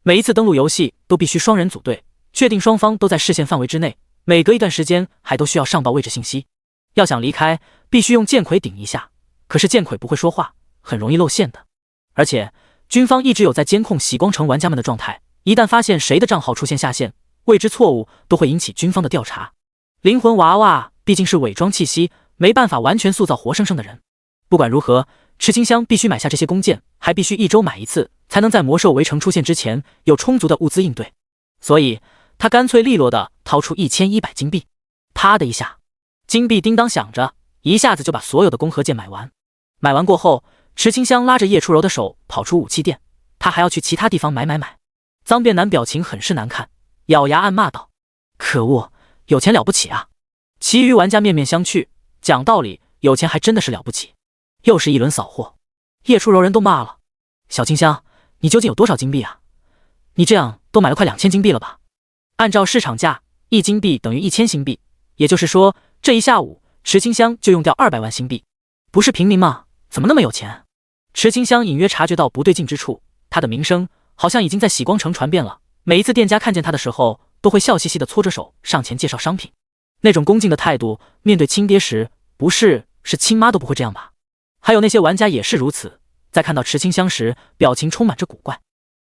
每一次登录游戏都必须双人组队，确定双方都在视线范围之内，每隔一段时间还都需要上报位置信息。要想离开，必须用剑魁顶一下，可是剑魁不会说话，很容易露馅的。而且军方一直有在监控喜光城玩家们的状态，一旦发现谁的账号出现下线，未知错误都会引起军方的调查。灵魂娃娃毕竟是伪装气息，没办法完全塑造活生生的人。不管如何，池清香必须买下这些弓箭，还必须1周买一次，才能在魔兽围城出现之前有充足的物资应对。所以他干脆利落地掏出1100金币，啪的一下，金币叮当响着，一下子就把所有的弓和箭买完。买完过后，池清香拉着叶初柔的手跑出武器店，他还要去其他地方买。脏辫男表情很是难看，咬牙暗骂道：“可恶，有钱了不起啊！”其余玩家面面相觑，讲道理，有钱还真的是了不起。又是一轮扫货，叶初柔人都骂了：“小清香，你究竟有多少金币啊？你这样都买了快2000金币了吧？”按照市场价，1金币等于1000新币，也就是说，这一下午池清香就用掉200万新币。不是平民吗？怎么那么有钱？池清香隐约察觉到不对劲之处，他的名声好像已经在喜光城传遍了。每一次店家看见他的时候，都会笑嘻嘻地搓着手上前介绍商品，那种恭敬的态度，面对亲爹时，不是亲妈都不会这样吧？还有那些玩家也是如此，在看到池清香时，表情充满着古怪。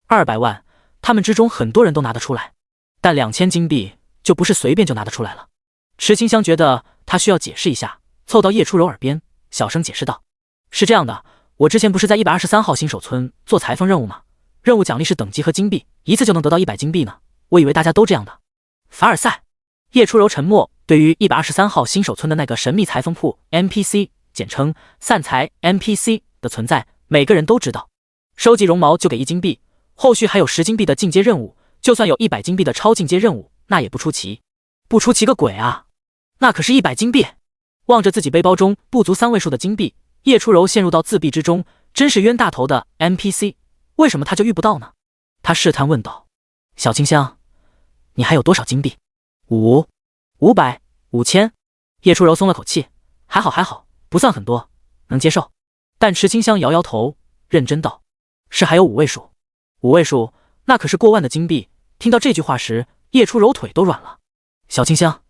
200万，他们之中很多人都拿得出来，但2000金币就不是随便就拿得出来了。池清香觉得他需要解释一下，凑到叶初柔耳边，小声解释道：“是这样的，我之前不是在123号新手村做裁缝任务吗？任务奖励是等级和金币，一次就能得到100金币呢。我以为大家都这样的。凡尔赛。叶初柔沉默，对于123号新手村的那个神秘裁缝铺 NPC， 简称散财 NPC 的存在，每个人都知道。收集绒毛就给1金币，后续还有10金币的进阶任务，就算有100金币的超进阶任务，那也不出奇。不出奇个鬼啊！那可是100金币。望着自己背包中不足3位数的金币，叶初柔陷入到自闭之中，真是冤大头的 NPC， 为什么他就遇不到呢？他试探问道：“小清香，你还有多少金币？500、5000。”叶初柔松了口气，还好，不算很多，能接受。但池清香摇摇头，认真道：“是还有5位数，5位数，那可是过万的金币。”听到这句话时，叶初柔腿都软了。小清香，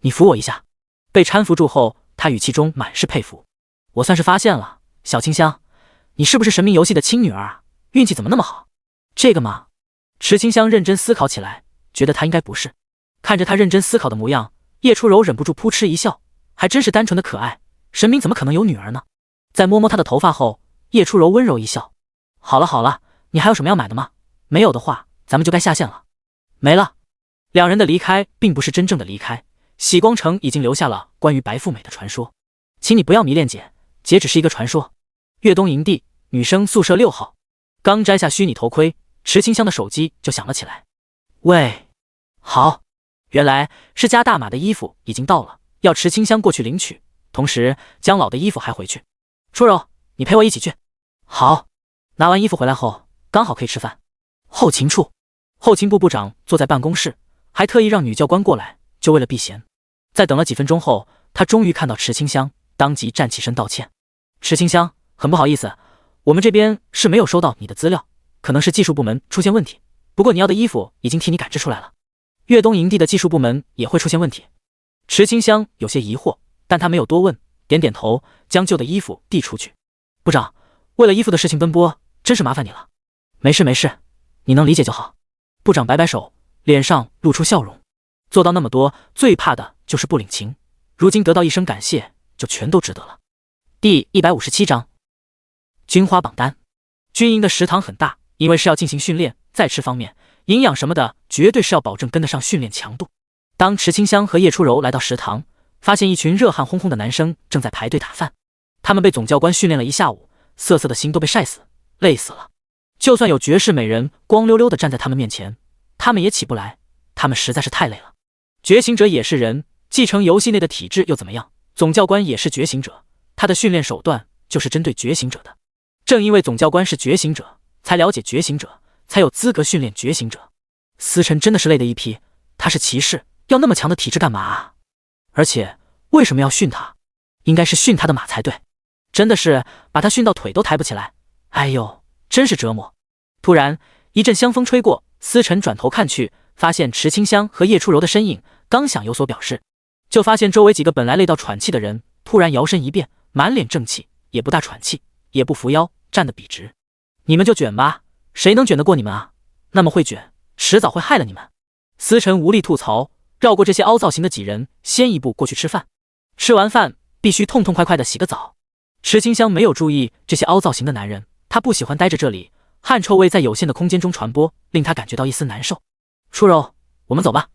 你扶我一下。被搀扶住后，他语气中满是佩服。我算是发现了，小清香，你是不是神明游戏的亲女儿啊？运气怎么那么好？这个嘛，池清香认真思考起来，觉得他应该不是。看着他认真思考的模样，叶初柔忍不住扑哧一笑，还真是单纯的可爱。神明怎么可能有女儿呢？在摸摸他的头发后，叶初柔温柔一笑：“好了，你还有什么要买的吗？没有的话，咱们就该下线了。”没了。两人的离开并不是真正的离开，喜光城已经留下了关于白富美的传说。请你不要迷恋姐，姐只是一个传说。粤东营地女生宿舍6号，刚摘下虚拟头盔，池清香的手机就响了起来。喂，好，原来是加大码的衣服已经到了，要池清香过去领取，同时将老的衣服还回去。初柔，你陪我一起去。好，拿完衣服回来后，刚好可以吃饭。后勤处，后勤部部长坐在办公室，还特意让女教官过来，就为了避嫌。在等了几分钟后，他终于看到池清香，当即站起身道歉。池清香，很不好意思，我们这边是没有收到你的资料，可能是技术部门出现问题，不过你要的衣服已经替你赶制出来了。粤东营地的技术部门也会出现问题。池清香有些疑惑，但他没有多问，点点头，将旧的衣服递出去。部长，为了衣服的事情奔波，真是麻烦你了。没事，你能理解就好。部长摆摆手，脸上露出笑容。做到那么多，最怕的就是不领情，如今得到一声感谢，就全都值得了。第157章军花榜单。军营的食堂很大，因为是要进行训练，在吃方面，营养什么的绝对是要保证跟得上训练强度。当池清香和叶初柔来到食堂，发现一群热汗烘烘的男生正在排队打饭。他们被总教官训练了一下午，瑟瑟的心都被晒死，累死了。就算有绝世美人光溜溜的站在他们面前，他们也起不来，他们实在是太累了。觉醒者也是人，继承游戏内的体质又怎么样？总教官也是觉醒者，他的训练手段就是针对觉醒者的。正因为总教官是觉醒者，才了解觉醒者，才有资格训练觉醒者。思辰真的是累的一批，他是骑士，要那么强的体质干嘛啊？而且为什么要训他？应该是训他的马才对，真的是把他训到腿都抬不起来。哎呦，真是折磨。突然一阵香风吹过，思辰转头看去，发现池清香和叶初柔的身影，刚想有所表示，就发现周围几个本来累到喘气的人突然摇身一变，满脸正气，也不大喘气，也不扶腰，站得笔直。你们就卷吧，谁能卷得过你们啊？那么会卷，迟早会害了你们。思辰无力吐槽，绕过这些凹造型的几人，先一步过去吃饭。吃完饭必须痛痛快快的洗个澡。池清香没有注意这些凹造型的男人，他不喜欢待着这里，汗臭味在有限的空间中传播，令他感觉到一丝难受。初柔，我们走吧。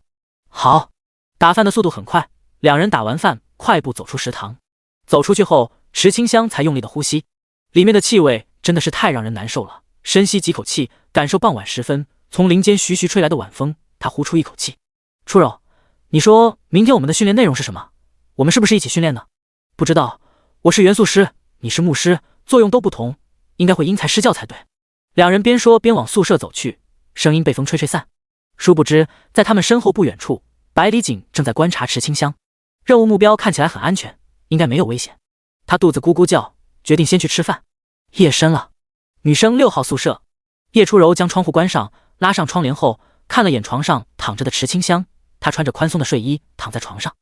好。打饭的速度很快，两人打完饭快步走出食堂。走出去后，池清香才用力的呼吸，里面的气味真的是太让人难受了。深吸几口气，感受傍晚时分从林间徐徐吹来的晚风，他呼出一口气。初柔，你说明天我们的训练内容是什么？我们是不是一起训练呢？不知道，我是元素师，你是牧师，作用都不同，应该会因材施教才对。两人边说边往宿舍走去，声音被风吹散。殊不知在他们身后不远处，百里景正在观察池清香。任务目标看起来很安全，应该没有危险。他肚子咕咕叫，决定先去吃饭。夜深了，女生6号宿舍。叶初柔将窗户关上，拉上窗帘后，看了眼床上躺着的池清香。她穿着宽松的睡衣躺在床上。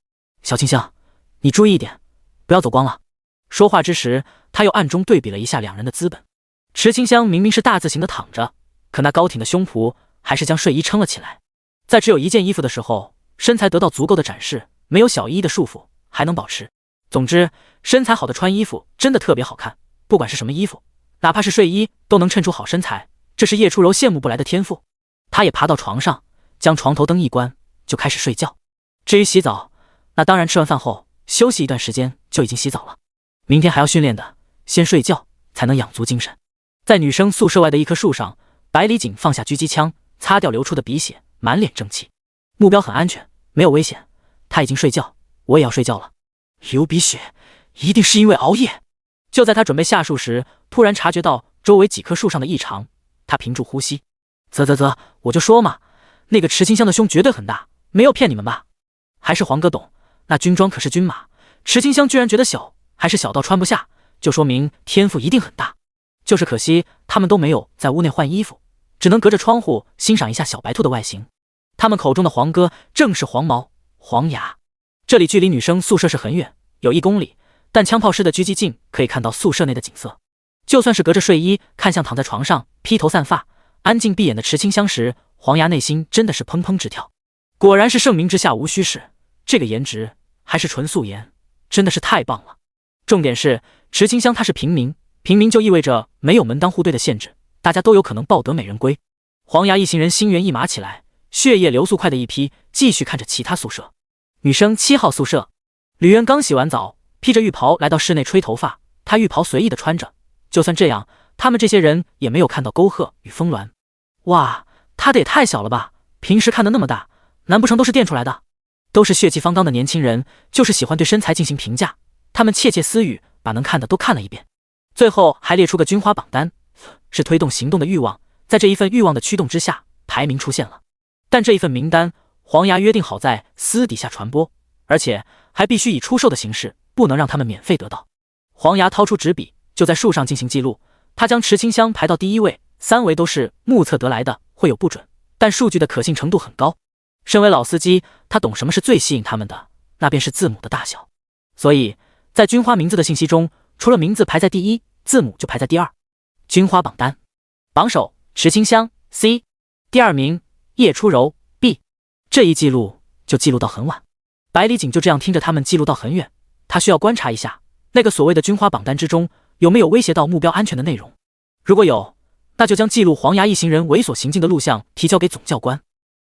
小清香，你注意一点，不要走光了。说话之时，他又暗中对比了一下两人的资本。池清香明明是大字型的躺着，可那高挺的胸脯还是将睡衣撑了起来。在只有一件衣服的时候，身材得到足够的展示，没有小衣的束缚，还能保持。总之，身材好的穿衣服真的特别好看，不管是什么衣服，哪怕是睡衣都能衬出好身材，这是叶初柔羡慕不来的天赋。她也爬到床上，将床头灯一关，就开始睡觉。至于洗澡，那当然吃完饭后休息一段时间就已经洗澡了。明天还要训练的，先睡觉才能养足精神。在女生宿舍外的一棵树上，百里锦放下狙击枪，擦掉流出的鼻血，满脸正气。目标很安全，没有危险。他已经睡觉，我也要睡觉了。流鼻血，一定是因为熬夜。就在他准备下树时，突然察觉到周围几棵树上的异常，他屏住呼吸。啧，我就说嘛，那个池清香的胸绝对很大，没有骗你们吧？还是黄哥懂，那军装可是军马，池清香居然觉得小，还是小到穿不下，就说明天赋一定很大。就是可惜他们都没有在屋内换衣服，只能隔着窗户欣赏一下小白兔的外形。他们口中的黄哥正是黄毛、黄牙。这里距离女生宿舍是很远，有1公里，但枪炮师的狙击镜可以看到宿舍内的景色。就算是隔着睡衣看向躺在床上披头散发、安静闭眼的池清香时，黄牙内心真的是砰砰直跳。果然是盛名之下无虚事，这个颜值还是纯素颜，真的是太棒了。重点是池清香她是平民，平民就意味着没有门当户对的限制，大家都有可能抱得美人归。黄牙一行人心猿意马起来，血液流速快的一批，继续看着其他宿舍。女生7号宿舍，吕渊刚洗完澡，披着浴袍来到室内吹头发，他浴袍随意的穿着，就算这样，他们这些人也没有看到沟壑与峰峦。哇，他的也太小了吧，平时看的那么大，难不成都是垫出来的？都是血气方刚的年轻人，就是喜欢对身材进行评价，他们窃窃私语，把能看的都看了一遍。最后还列出个军花榜单，是推动行动的欲望，在这一份欲望的驱动之下，排名出现了。但这一份名单，黄牙约定好在私底下传播，而且还必须以出售的形式，不能让他们免费得到。黄牙掏出纸笔，就在树上进行记录，他将池清香排到第1位，3维都是目测得来的，会有不准，但数据的可信程度很高。身为老司机，他懂什么是最吸引他们的，那便是字母的大小。所以在军花名字的信息中，除了名字排在第1，字母就排在第2。军花榜单，榜首池清香 C， 第2名叶初柔 B。 这一记录就记录到很晚，百里锦就这样听着他们记录到很远，他需要观察一下那个所谓的军花榜单之中有没有威胁到目标安全的内容。如果有，那就将记录黄牙一行人猥琐行径的录像提交给总教官。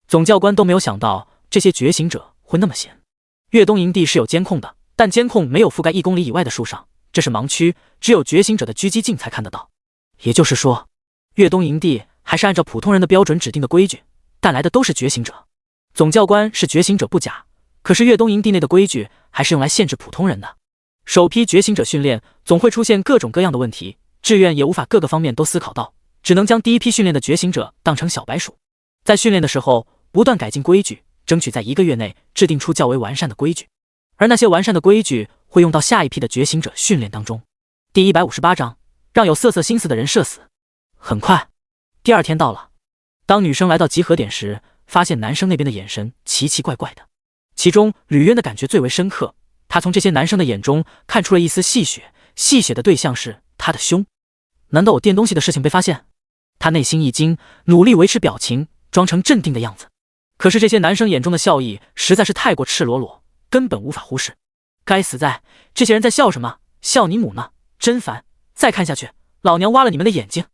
总教官都没有想到这些觉醒者会那么闲。岳东营地是有监控的，但监控没有覆盖1公里以外的树上，这是盲区，只有觉醒者的狙击镜才看得到。也就是说，岳东营地还是按照普通人的标准指定的规矩，但来的都是觉醒者。总教官是觉醒者不假，可是岳东营地内的规矩还是用来限制普通人的。首批觉醒者训练总会出现各种各样的问题，志愿也无法各个方面都思考到，只能将第一批训练的觉醒者当成小白鼠。在训练的时候不断改进规矩，争取在1个月内制定出较为完善的规矩，而那些完善的规矩会用到下一批的觉醒者训练当中。第158章，让有色色心思的人射死。很快，第2天到了。当女生来到集合点时，发现男生那边的眼神奇奇怪怪的，其中吕渊的感觉最为深刻，他从这些男生的眼中看出了一丝戏谑，戏谑的对象是他的胸。难道我垫东西的事情被发现？他内心一惊，努力维持表情，装成镇定的样子。可是这些男生眼中的笑意实在是太过赤裸裸，根本无法忽视。该死在，这些人在笑什么？笑你母呢！真烦！再看下去，老娘挖了你们的眼睛！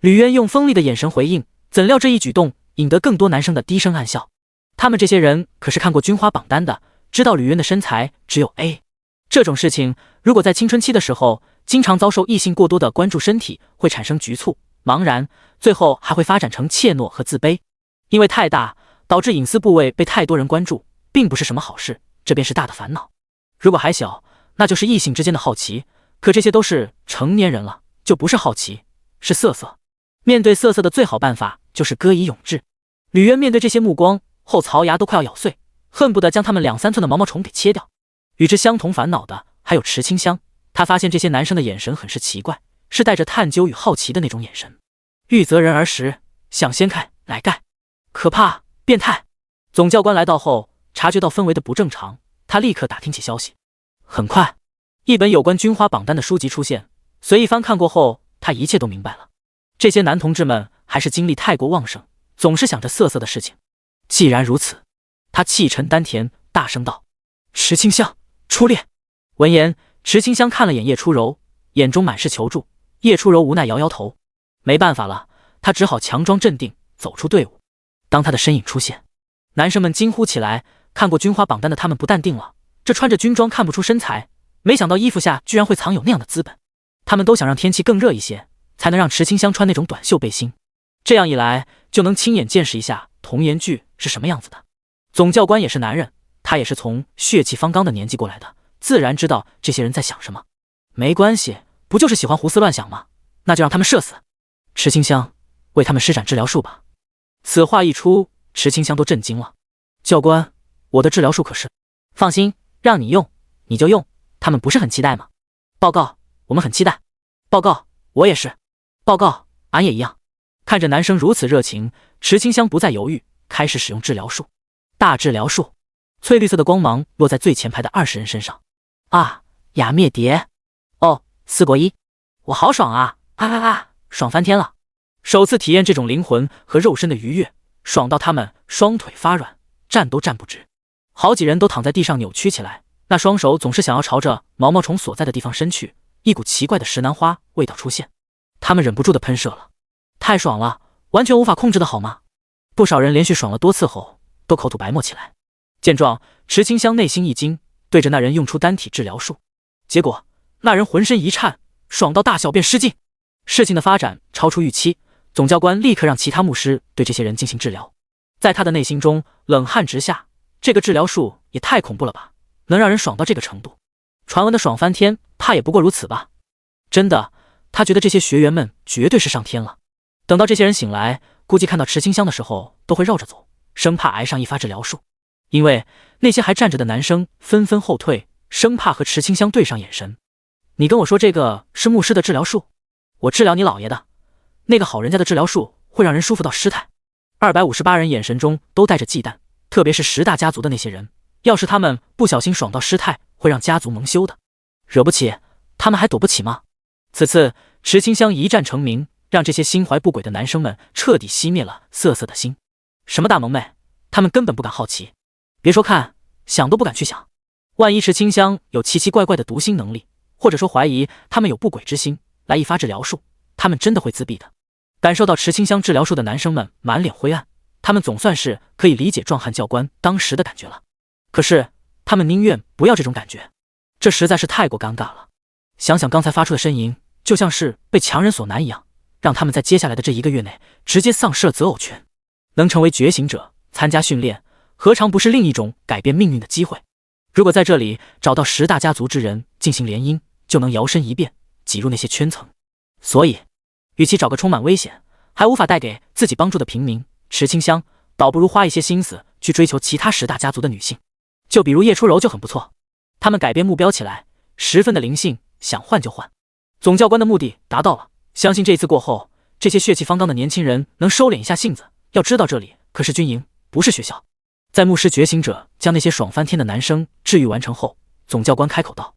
吕渊用锋利的眼神回应，怎料这一举动引得更多男生的低声暗笑。他们这些人可是看过军花榜单的，知道吕渊的身材只有 A。这种事情如果在青春期的时候经常遭受异性过多的关注身体，会产生局促、茫然，最后还会发展成怯懦和自卑。因为太大，导致隐私部位被太多人关注，并不是什么好事，这便是大的烦恼。如果还小，那就是异性之间的好奇，可这些都是成年人了，就不是好奇，是色色。面对色色的最好办法就是歌以咏志。吕渊面对这些目光后，槽牙都快要咬碎，恨不得将他们2、3寸的毛毛虫给切掉。与之相同烦恼的还有池清香，他发现这些男生的眼神很是奇怪，是带着探究与好奇的那种眼神。欲择人而食，想掀开来盖，可怕，变态。总教官来到后，察觉到氛围的不正常，他立刻打听起消息。很快，一本有关军花榜单的书籍出现，随一番看过后，他一切都明白了。这些男同志们还是精力太过旺盛，总是想着色色的事情。既然如此，他气沉丹田，大声道：池清香，出列！闻言，池清香看了眼叶初柔，眼中满是求助。叶初柔无奈摇摇头，没办法了，他只好强装镇定，走出队伍。当他的身影出现，男生们惊呼起来。看过军花榜单的他们不淡定了，这穿着军装看不出身材，没想到衣服下居然会藏有那样的资本。他们都想让天气更热一些，才能让池清香穿那种短袖背心，这样一来就能亲眼见识一下童颜剧是什么样子的。总教官也是男人，他也是从血气方刚的年纪过来的，自然知道这些人在想什么。没关系，不就是喜欢胡思乱想吗？那就让他们射死。池清香，为他们施展治疗术吧。此话一出，池清香都震惊了。教官，我的治疗术可是……放心，让你用你就用，他们不是很期待吗？报告，我们很期待。报告，我也是。报告，俺也一样。看着男生如此热情，池清香不再犹豫，开始使用治疗术。大治疗术，翠绿色的光芒落在最前排的20人身上。啊，雅灭蝶！哦，4国1，我好爽啊！爽翻天了！首次体验这种灵魂和肉身的愉悦，爽到他们双腿发软，站都站不直。好几人都躺在地上扭曲起来，那双手总是想要朝着毛毛虫所在的地方伸去，一股奇怪的石楠花味道出现，他们忍不住的喷射了。太爽了，完全无法控制的好吗？不少人连续爽了多次后，都口吐白沫起来。见状，池清香内心一惊，对着那人用出单体治疗术，结果那人浑身一颤，爽到大小便失禁。事情的发展超出预期，总教官立刻让其他牧师对这些人进行治疗。在他的内心中冷汗直下，这个治疗术也太恐怖了吧，能让人爽到这个程度。传闻的爽翻天怕也不过如此吧。真的，他觉得这些学员们绝对是上天了。等到这些人醒来，估计看到池清香的时候都会绕着走，生怕挨上一发治疗术。因为那些还站着的男生纷纷后退，生怕和池清香对上眼神。你跟我说这个是牧师的治疗术？我治疗你老爷的。那个好人家的治疗术会让人舒服到失态。258人眼神中都带着忌惮，特别是10大家族的那些人，要是他们不小心爽到失态，会让家族蒙羞的。惹不起，他们还躲不起吗？此次池清香一战成名，让这些心怀不轨的男生们彻底熄灭了涩涩的心。什么大萌妹，他们根本不敢好奇，别说看，想都不敢去想。万一池清香有奇奇怪怪的读心能力，或者说怀疑他们有不轨之心，来一发治疗术，他们真的会自闭的。感受到池清香治疗术的男生们满脸灰暗，他们总算是可以理解壮汉教官当时的感觉了。可是他们宁愿不要这种感觉，这实在是太过尴尬了。想想刚才发出的呻吟，就像是被强人所难一样，让他们在接下来的这1个月内直接丧失了择偶权。能成为觉醒者，参加训练，何尝不是另一种改变命运的机会？如果在这里找到10大家族之人进行联姻，就能摇身一变，挤入那些圈层。所以与其找个充满危险还无法带给自己帮助的平民，池清香倒不如花一些心思去追求其他10大家族的女性，就比如叶初柔就很不错。他们改变目标起来十分的灵性，想换就换。总教官的目的达到了，相信这一次过后，这些血气方刚的年轻人能收敛一下性子。要知道这里可是军营，不是学校。在牧师觉醒者将那些爽翻天的男生治愈完成后，总教官开口道：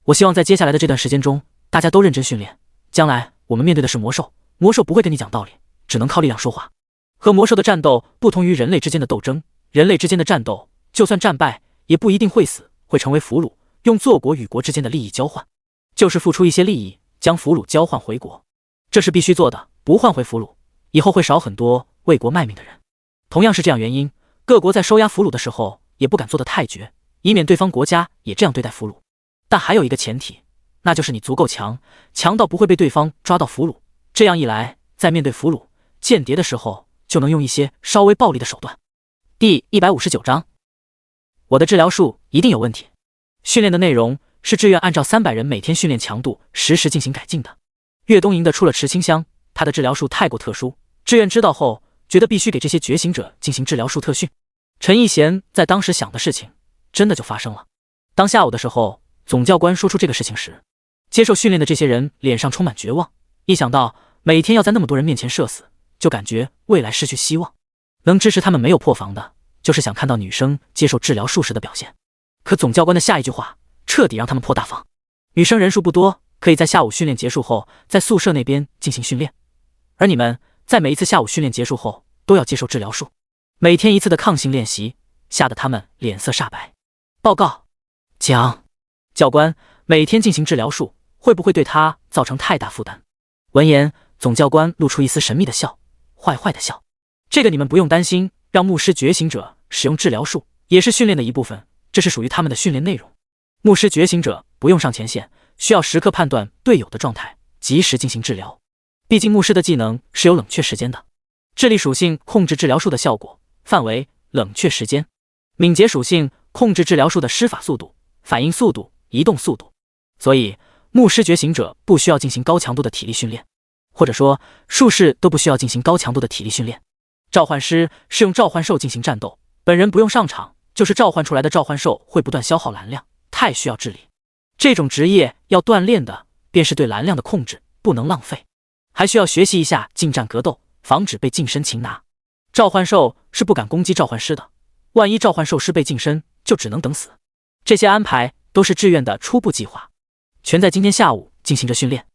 我希望在接下来的这段时间中，大家都认真训练。将来我们面对的是魔兽，魔兽不会跟你讲道理，只能靠力量说话。和魔兽的战斗不同于人类之间的斗争，人类之间的战斗就算战败也不一定会死，会成为俘虏，用做国与国之间的利益交换，就是付出一些利益将俘虏交换回国，这是必须做的，不换回俘虏，以后会少很多为国卖命的人。同样是这样原因，各国在收押俘虏的时候也不敢做得太绝，以免对方国家也这样对待俘虏。但还有一个前提，那就是你足够强，强到不会被对方抓到俘虏，这样一来，在面对俘虏、间谍的时候，就能用一些稍微暴力的手段。第159章，我的治疗术一定有问题。训练的内容是志愿按照300人每天训练强度实时进行改进的。岳东营的除了池清香，他的治疗术太过特殊，志愿知道后觉得必须给这些觉醒者进行治疗术特训。陈义贤在当时想的事情真的就发生了。当下午的时候，总教官说出这个事情时，接受训练的这些人脸上充满绝望，一想到每天要在那么多人面前社死，就感觉未来失去希望。能支持他们没有破防的，就是想看到女生接受治疗术时的表现。可总教官的下一句话彻底让他们破大防。女生人数不多，可以在下午训练结束后在宿舍那边进行训练，而你们在每一次下午训练结束后都要接受治疗术，每天1次的抗性练习，吓得他们脸色煞白。报告，讲，教官，每天进行治疗术会不会对他造成太大负担？闻言，总教官露出一丝神秘的笑，坏坏的笑。这个你们不用担心，让牧师觉醒者使用治疗术也是训练的一部分，这是属于他们的训练内容。牧师觉醒者不用上前线，需要时刻判断队友的状态，及时进行治疗。毕竟牧师的技能是有冷却时间的。智力属性控制治疗术的效果范围、冷却时间；敏捷属性控制治疗术的施法速度、反应速度、移动速度。所以牧师觉醒者不需要进行高强度的体力训练，或者说术士都不需要进行高强度的体力训练。召唤师是用召唤兽进行战斗，本人不用上场，就是召唤出来的召唤兽会不断消耗蓝量，太需要智力。这种职业要锻炼的便是对蓝量的控制，不能浪费，还需要学习一下近战格斗，防止被近身擒拿。召唤兽是不敢攻击召唤师的，万一召唤兽师被近身，就只能等死。这些安排都是志愿的初步计划，全在今天下午进行着训练。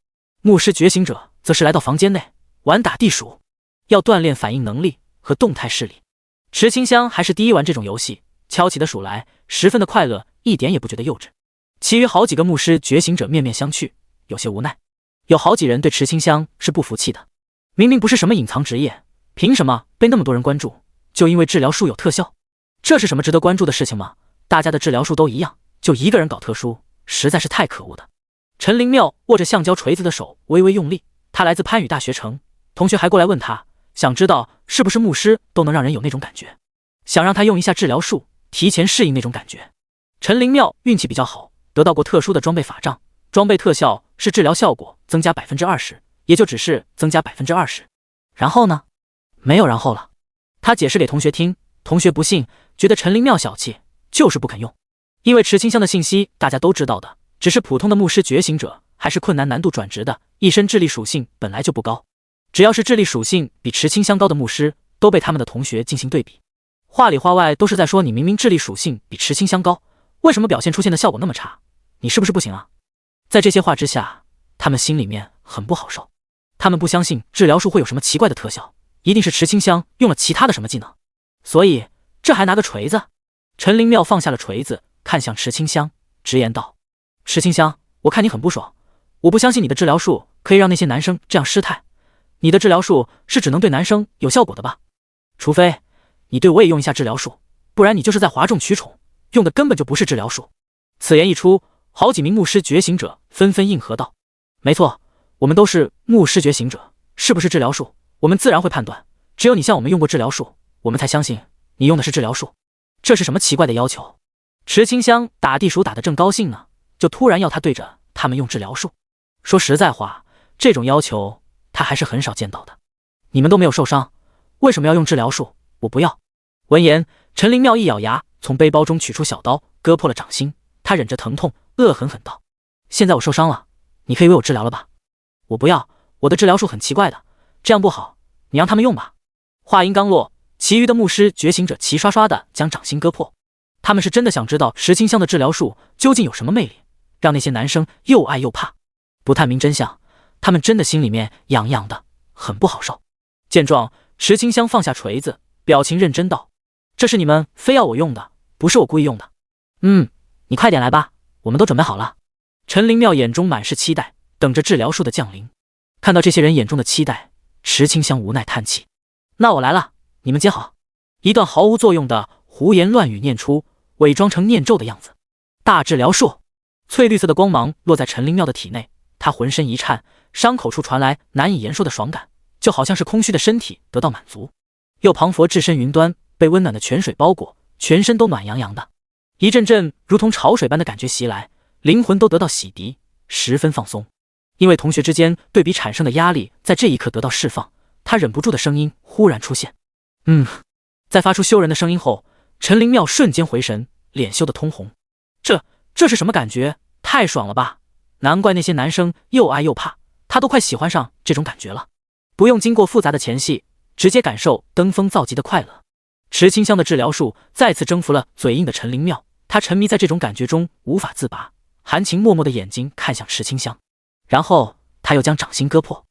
牧师觉醒者则是来到房间内玩打地鼠，要锻炼反应能力和动态视力。池清香还是第一玩这种游戏，敲起的鼠来，十分的快乐，一点也不觉得幼稚。其余好几个牧师觉醒者面面相觑，有些无奈。有好几人对池清香是不服气的，明明不是什么隐藏职业，凭什么被那么多人关注？就因为治疗术有特效？这是什么值得关注的事情吗？大家的治疗术都一样，就一个人搞特殊，实在是太可恶的。陈灵妙握着橡胶锤子的手微微用力，他来自番禺大学城，同学还过来问他，想知道是不是牧师都能让人有那种感觉，想让他用一下治疗术，提前适应那种感觉。陈灵妙运气比较好，得到过特殊的装备法杖，装备特效是治疗效果增加 20%， 也就只是增加 20%。 然后呢？没有然后了。他解释给同学听，同学不信，觉得陈灵妙小气，就是不肯用。因为池清香的信息大家都知道的，只是普通的牧师觉醒者还是困难难度转职的，一身智力属性本来就不高，只要是智力属性比池清香高的牧师都被他们的同学进行对比，话里话外都是在说你明明智力属性比池清香高，为什么表现出现的效果那么差？你是不是不行啊？在这些话之下，他们心里面很不好受。他们不相信治疗术会有什么奇怪的特效，一定是池清香用了其他的什么技能。所以这还拿个锤子？陈灵妙放下了锤子，看向池清香，直言道：池清香，我看你很不爽，我不相信你的治疗术可以让那些男生这样失态，你的治疗术是只能对男生有效果的吧？除非你对我也用一下治疗术，不然你就是在哗众取宠，用的根本就不是治疗术。此言一出，好几名牧师觉醒者纷纷应和道：没错，我们都是牧师觉醒者，是不是治疗术我们自然会判断，只有你向我们用过治疗术，我们才相信你用的是治疗术。这是什么奇怪的要求？池清香打地鼠打得正高兴呢，就突然要他对着他们用治疗术。说实在话，这种要求他还是很少见到的。你们都没有受伤，为什么要用治疗术？我不要。闻言，陈灵妙一咬牙，从背包中取出小刀，割破了掌心。他忍着疼痛，恶狠狠道：现在我受伤了，你可以为我治疗了吧？我不要，我的治疗术很奇怪的，这样不好，你让他们用吧。话音刚落，其余的牧师觉醒者齐刷刷地将掌心割破。他们是真的想知道石清香的治疗术究竟有什么魅力，让那些男生又爱又怕。不探明真相，他们真的心里面痒痒的，很不好受。见状，石清香放下锤子，表情认真道：这是你们非要我用的，不是我故意用的。你快点来吧，我们都准备好了。陈灵妙眼中满是期待，等着治疗术的降临。看到这些人眼中的期待，石清香无奈叹气：那我来了，你们接好。一段毫无作用的胡言乱语念出，伪装成念咒的样子。大治疗术，翠绿色的光芒落在陈灵妙的体内，她浑身一颤，伤口处传来难以言说的爽感，就好像是空虚的身体得到满足。又彷佛置身云端，被温暖的泉水包裹，全身都暖洋洋的。一阵阵如同潮水般的感觉袭来，灵魂都得到洗涤，十分放松。因为同学之间对比产生的压力在这一刻得到释放，他忍不住的声音忽然出现。在发出羞人的声音后，陈灵妙瞬间回神，脸羞得通红。这是什么感觉？太爽了吧！难怪那些男生又爱又怕，他都快喜欢上这种感觉了。不用经过复杂的前戏，直接感受登峰造极的快乐。池清香的治疗术再次征服了嘴硬的陈灵妙，他沉迷在这种感觉中无法自拔。含情脉脉的眼睛看向池清香，然后他又将掌心割破。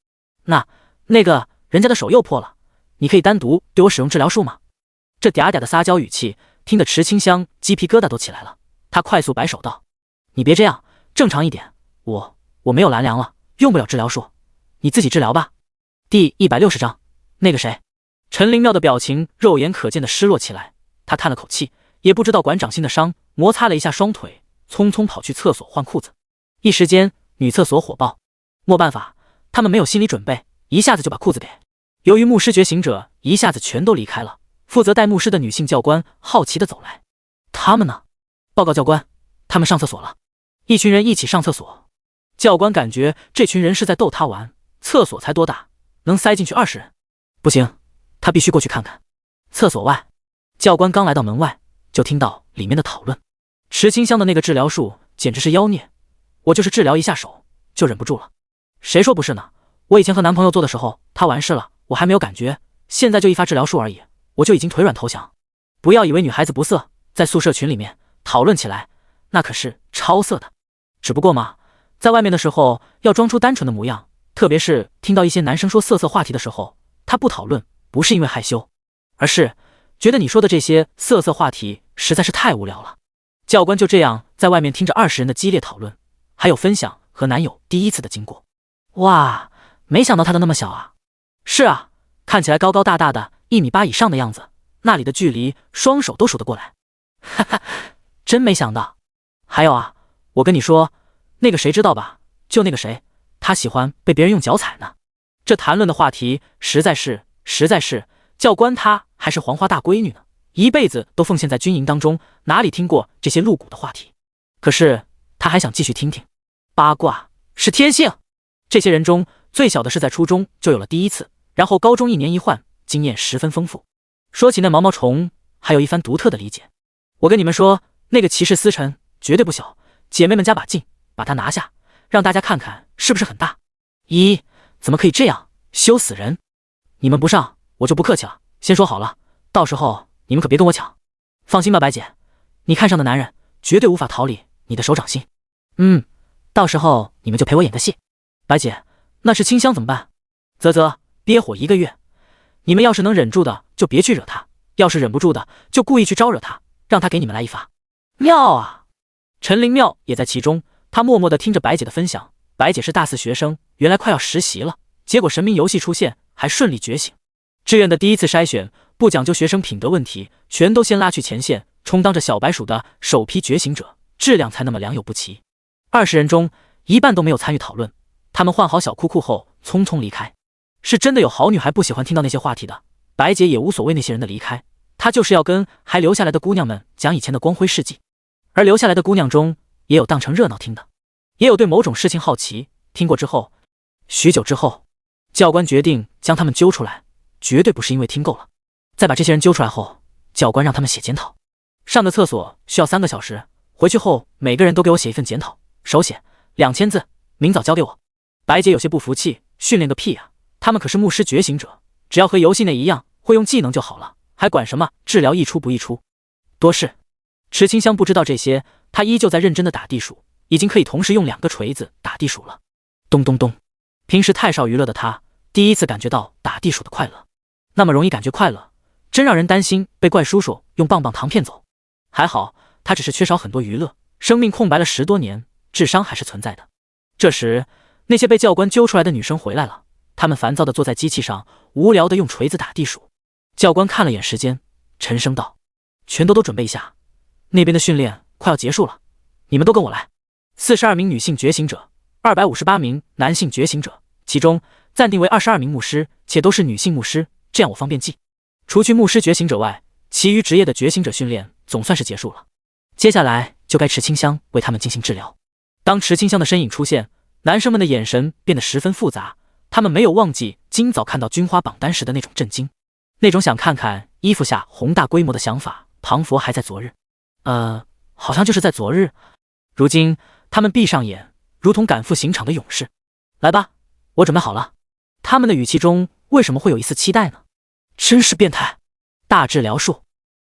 那个人家的手又破了，你可以单独对我使用治疗术吗？这嗲嗲的撒娇语气听得池清香鸡皮疙瘩都起来了。他快速摆手道：你别这样，正常一点，我没有蓝粮了，用不了治疗术，你自己治疗吧。第160章，那个谁？陈灵妙的表情肉眼可见的失落起来，他叹了口气，也不知道管掌心的伤，摩擦了一下双腿，匆匆跑去厕所换裤子。一时间，女厕所火爆。没办法，他们没有心理准备，一下子就把裤子给。由于牧师觉醒者一下子全都离开了，负责带牧师的女性教官好奇地走来。他们呢？报告教官，他们上厕所了。一群人一起上厕所。教官感觉这群人是在逗他玩，厕所才多大，能塞进去20人？不行，他必须过去看看。厕所外，教官刚来到门外，就听到里面的讨论。池清香的那个治疗术简直是妖孽，我就是治疗一下手就忍不住了。谁说不是呢？我以前和男朋友做的时候，他完事了，我还没有感觉，现在就一发治疗术而已，我就已经腿软投降。不要以为女孩子不色，在宿舍群里面讨论起来，那可是超色的。只不过嘛，在外面的时候要装出单纯的模样，特别是听到一些男生说色色话题的时候，他不讨论，不是因为害羞，而是觉得你说的这些色色话题实在是太无聊了。教官就这样在外面听着20人的激烈讨论，还有分享和男友第一次的经过。哇，没想到他的那么小啊！是啊，看起来高高大大的，1.8米以上的样子，那里的距离双手都数得过来。哈哈，真没想到。还有啊，我跟你说，那个谁知道吧？就那个谁，他喜欢被别人用脚踩呢。这谈论的话题实在是，教官他还是黄花大闺女呢，一辈子都奉献在军营当中，哪里听过这些露骨的话题？可是他还想继续听听。八卦是天性。这些人中最小的是在初中就有了第一次，然后高中1年一换，经验十分丰富。说起那毛毛虫，还有一番独特的理解。我跟你们说，那个骑士司晨绝对不小，姐妹们加把劲，把它拿下，让大家看看是不是很大。咦，怎么可以这样？羞死人！你们不上，我就不客气了。先说好了，到时候你们可别跟我抢。放心吧，白姐，你看上的男人绝对无法逃离你的手掌心。到时候你们就陪我演个戏。白姐，那是清香怎么办？啧，憋火1个月。你们要是能忍住的，就别去惹他；要是忍不住的，就故意去招惹他，让他给你们来一发。妙啊！陈灵妙也在其中，他默默地听着白姐的分享。白姐是大4学生，原来快要实习了，结果神明游戏出现，还顺利觉醒。志愿的第一次筛选不讲究学生品德问题，全都先拉去前线，充当着小白鼠的首批觉醒者，质量才那么良莠不齐。20人中一半都没有参与讨论，他们换好小裤裤后匆匆离开。是真的有好女孩不喜欢听到那些话题的，白姐也无所谓那些人的离开，她就是要跟还留下来的姑娘们讲以前的光辉事迹。而留下来的姑娘中，也有当成热闹听的，也有对某种事情好奇，听过之后，许久之后，教官决定将他们揪出来，绝对不是因为听够了。在把这些人揪出来后，教官让他们写检讨。上个厕所需要3个小时，回去后每个人都给我写一份检讨，手写2000字，明早交给我。白姐有些不服气，训练个屁啊！他们可是牧师觉醒者，只要和游戏内一样会用技能就好了，还管什么治疗溢出不溢出？多事。池清香不知道这些，他依旧在认真的打地鼠，已经可以同时用2个锤子打地鼠了。咚咚咚！平时太少娱乐的他，第一次感觉到打地鼠的快乐。那么容易感觉快乐，真让人担心被怪叔叔用棒棒糖骗走。还好，他只是缺少很多娱乐，生命空白了10多年，智商还是存在的。这时，那些被教官揪出来的女生回来了，她们烦躁地坐在机器上，无聊地用锤子打地鼠。教官看了眼时间，沉声道：“全都准备一下，那边的训练快要结束了，你们都跟我来。42名女性觉醒者，258名男性觉醒者，其中暂定为22名牧师，且都是女性牧师，这样我方便记。除去牧师觉醒者外，其余职业的觉醒者训练总算是结束了。接下来就该池清香为他们进行治疗。”当池清香的身影出现，男生们的眼神变得十分复杂，他们没有忘记今早看到军花榜单时的那种震惊，那种想看看衣服下宏大规模的想法，庞佛还在昨日。好像就是在昨日。如今他们闭上眼，如同赶赴刑场的勇士。来吧，我准备好了。他们的语气中为什么会有一丝期待呢？真是变态！大治疗术。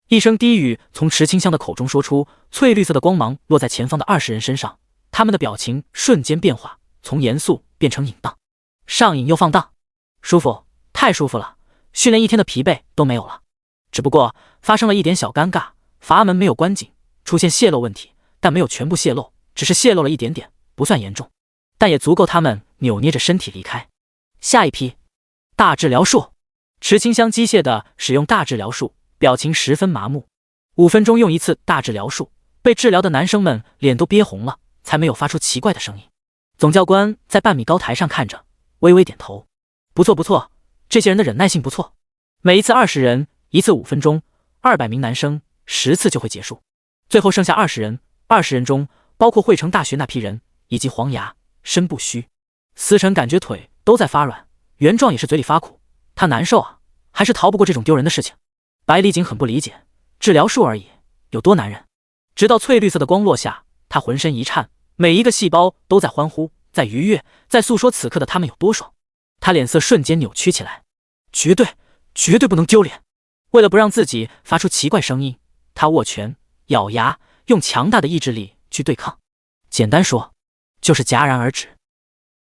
一声低语从池清香的口中说出，翠绿色的光芒落在前方的20人身上，他们的表情瞬间变化，从严肃变成瘾荡，上瘾又放荡，舒服，太舒服了，训练1天的疲惫都没有了。只不过发生了一点小尴尬，阀门没有关紧，出现泄漏问题，但没有全部泄漏，只是泄漏了一点点，不算严重，但也足够他们扭捏着身体离开。下一批，大治疗术。池清香机械地使用大治疗术，表情十分麻木。5分钟用一次大治疗术，被治疗的男生们脸都憋红了，才没有发出奇怪的声音。总教官在半米高台上看着，微微点头。不错不错，这些人的忍耐性不错。每一次20人，一次5分钟，200名男生，10次就会结束。最后剩下20人，20人中包括汇成大学那批人，以及黄牙、申不虚。思辰感觉腿都在发软，袁壮也是嘴里发苦，他难受啊，还是逃不过这种丢人的事情。百里景很不理解，治疗术而已，有多难忍？直到翠绿色的光落下，他浑身一颤，每一个细胞都在欢呼，在愉悦，在诉说此刻的他们有多爽。他脸色瞬间扭曲起来，绝对不能丢脸。为了不让自己发出奇怪声音，他握拳，咬牙，用强大的意志力去对抗。简单说，就是戛然而止。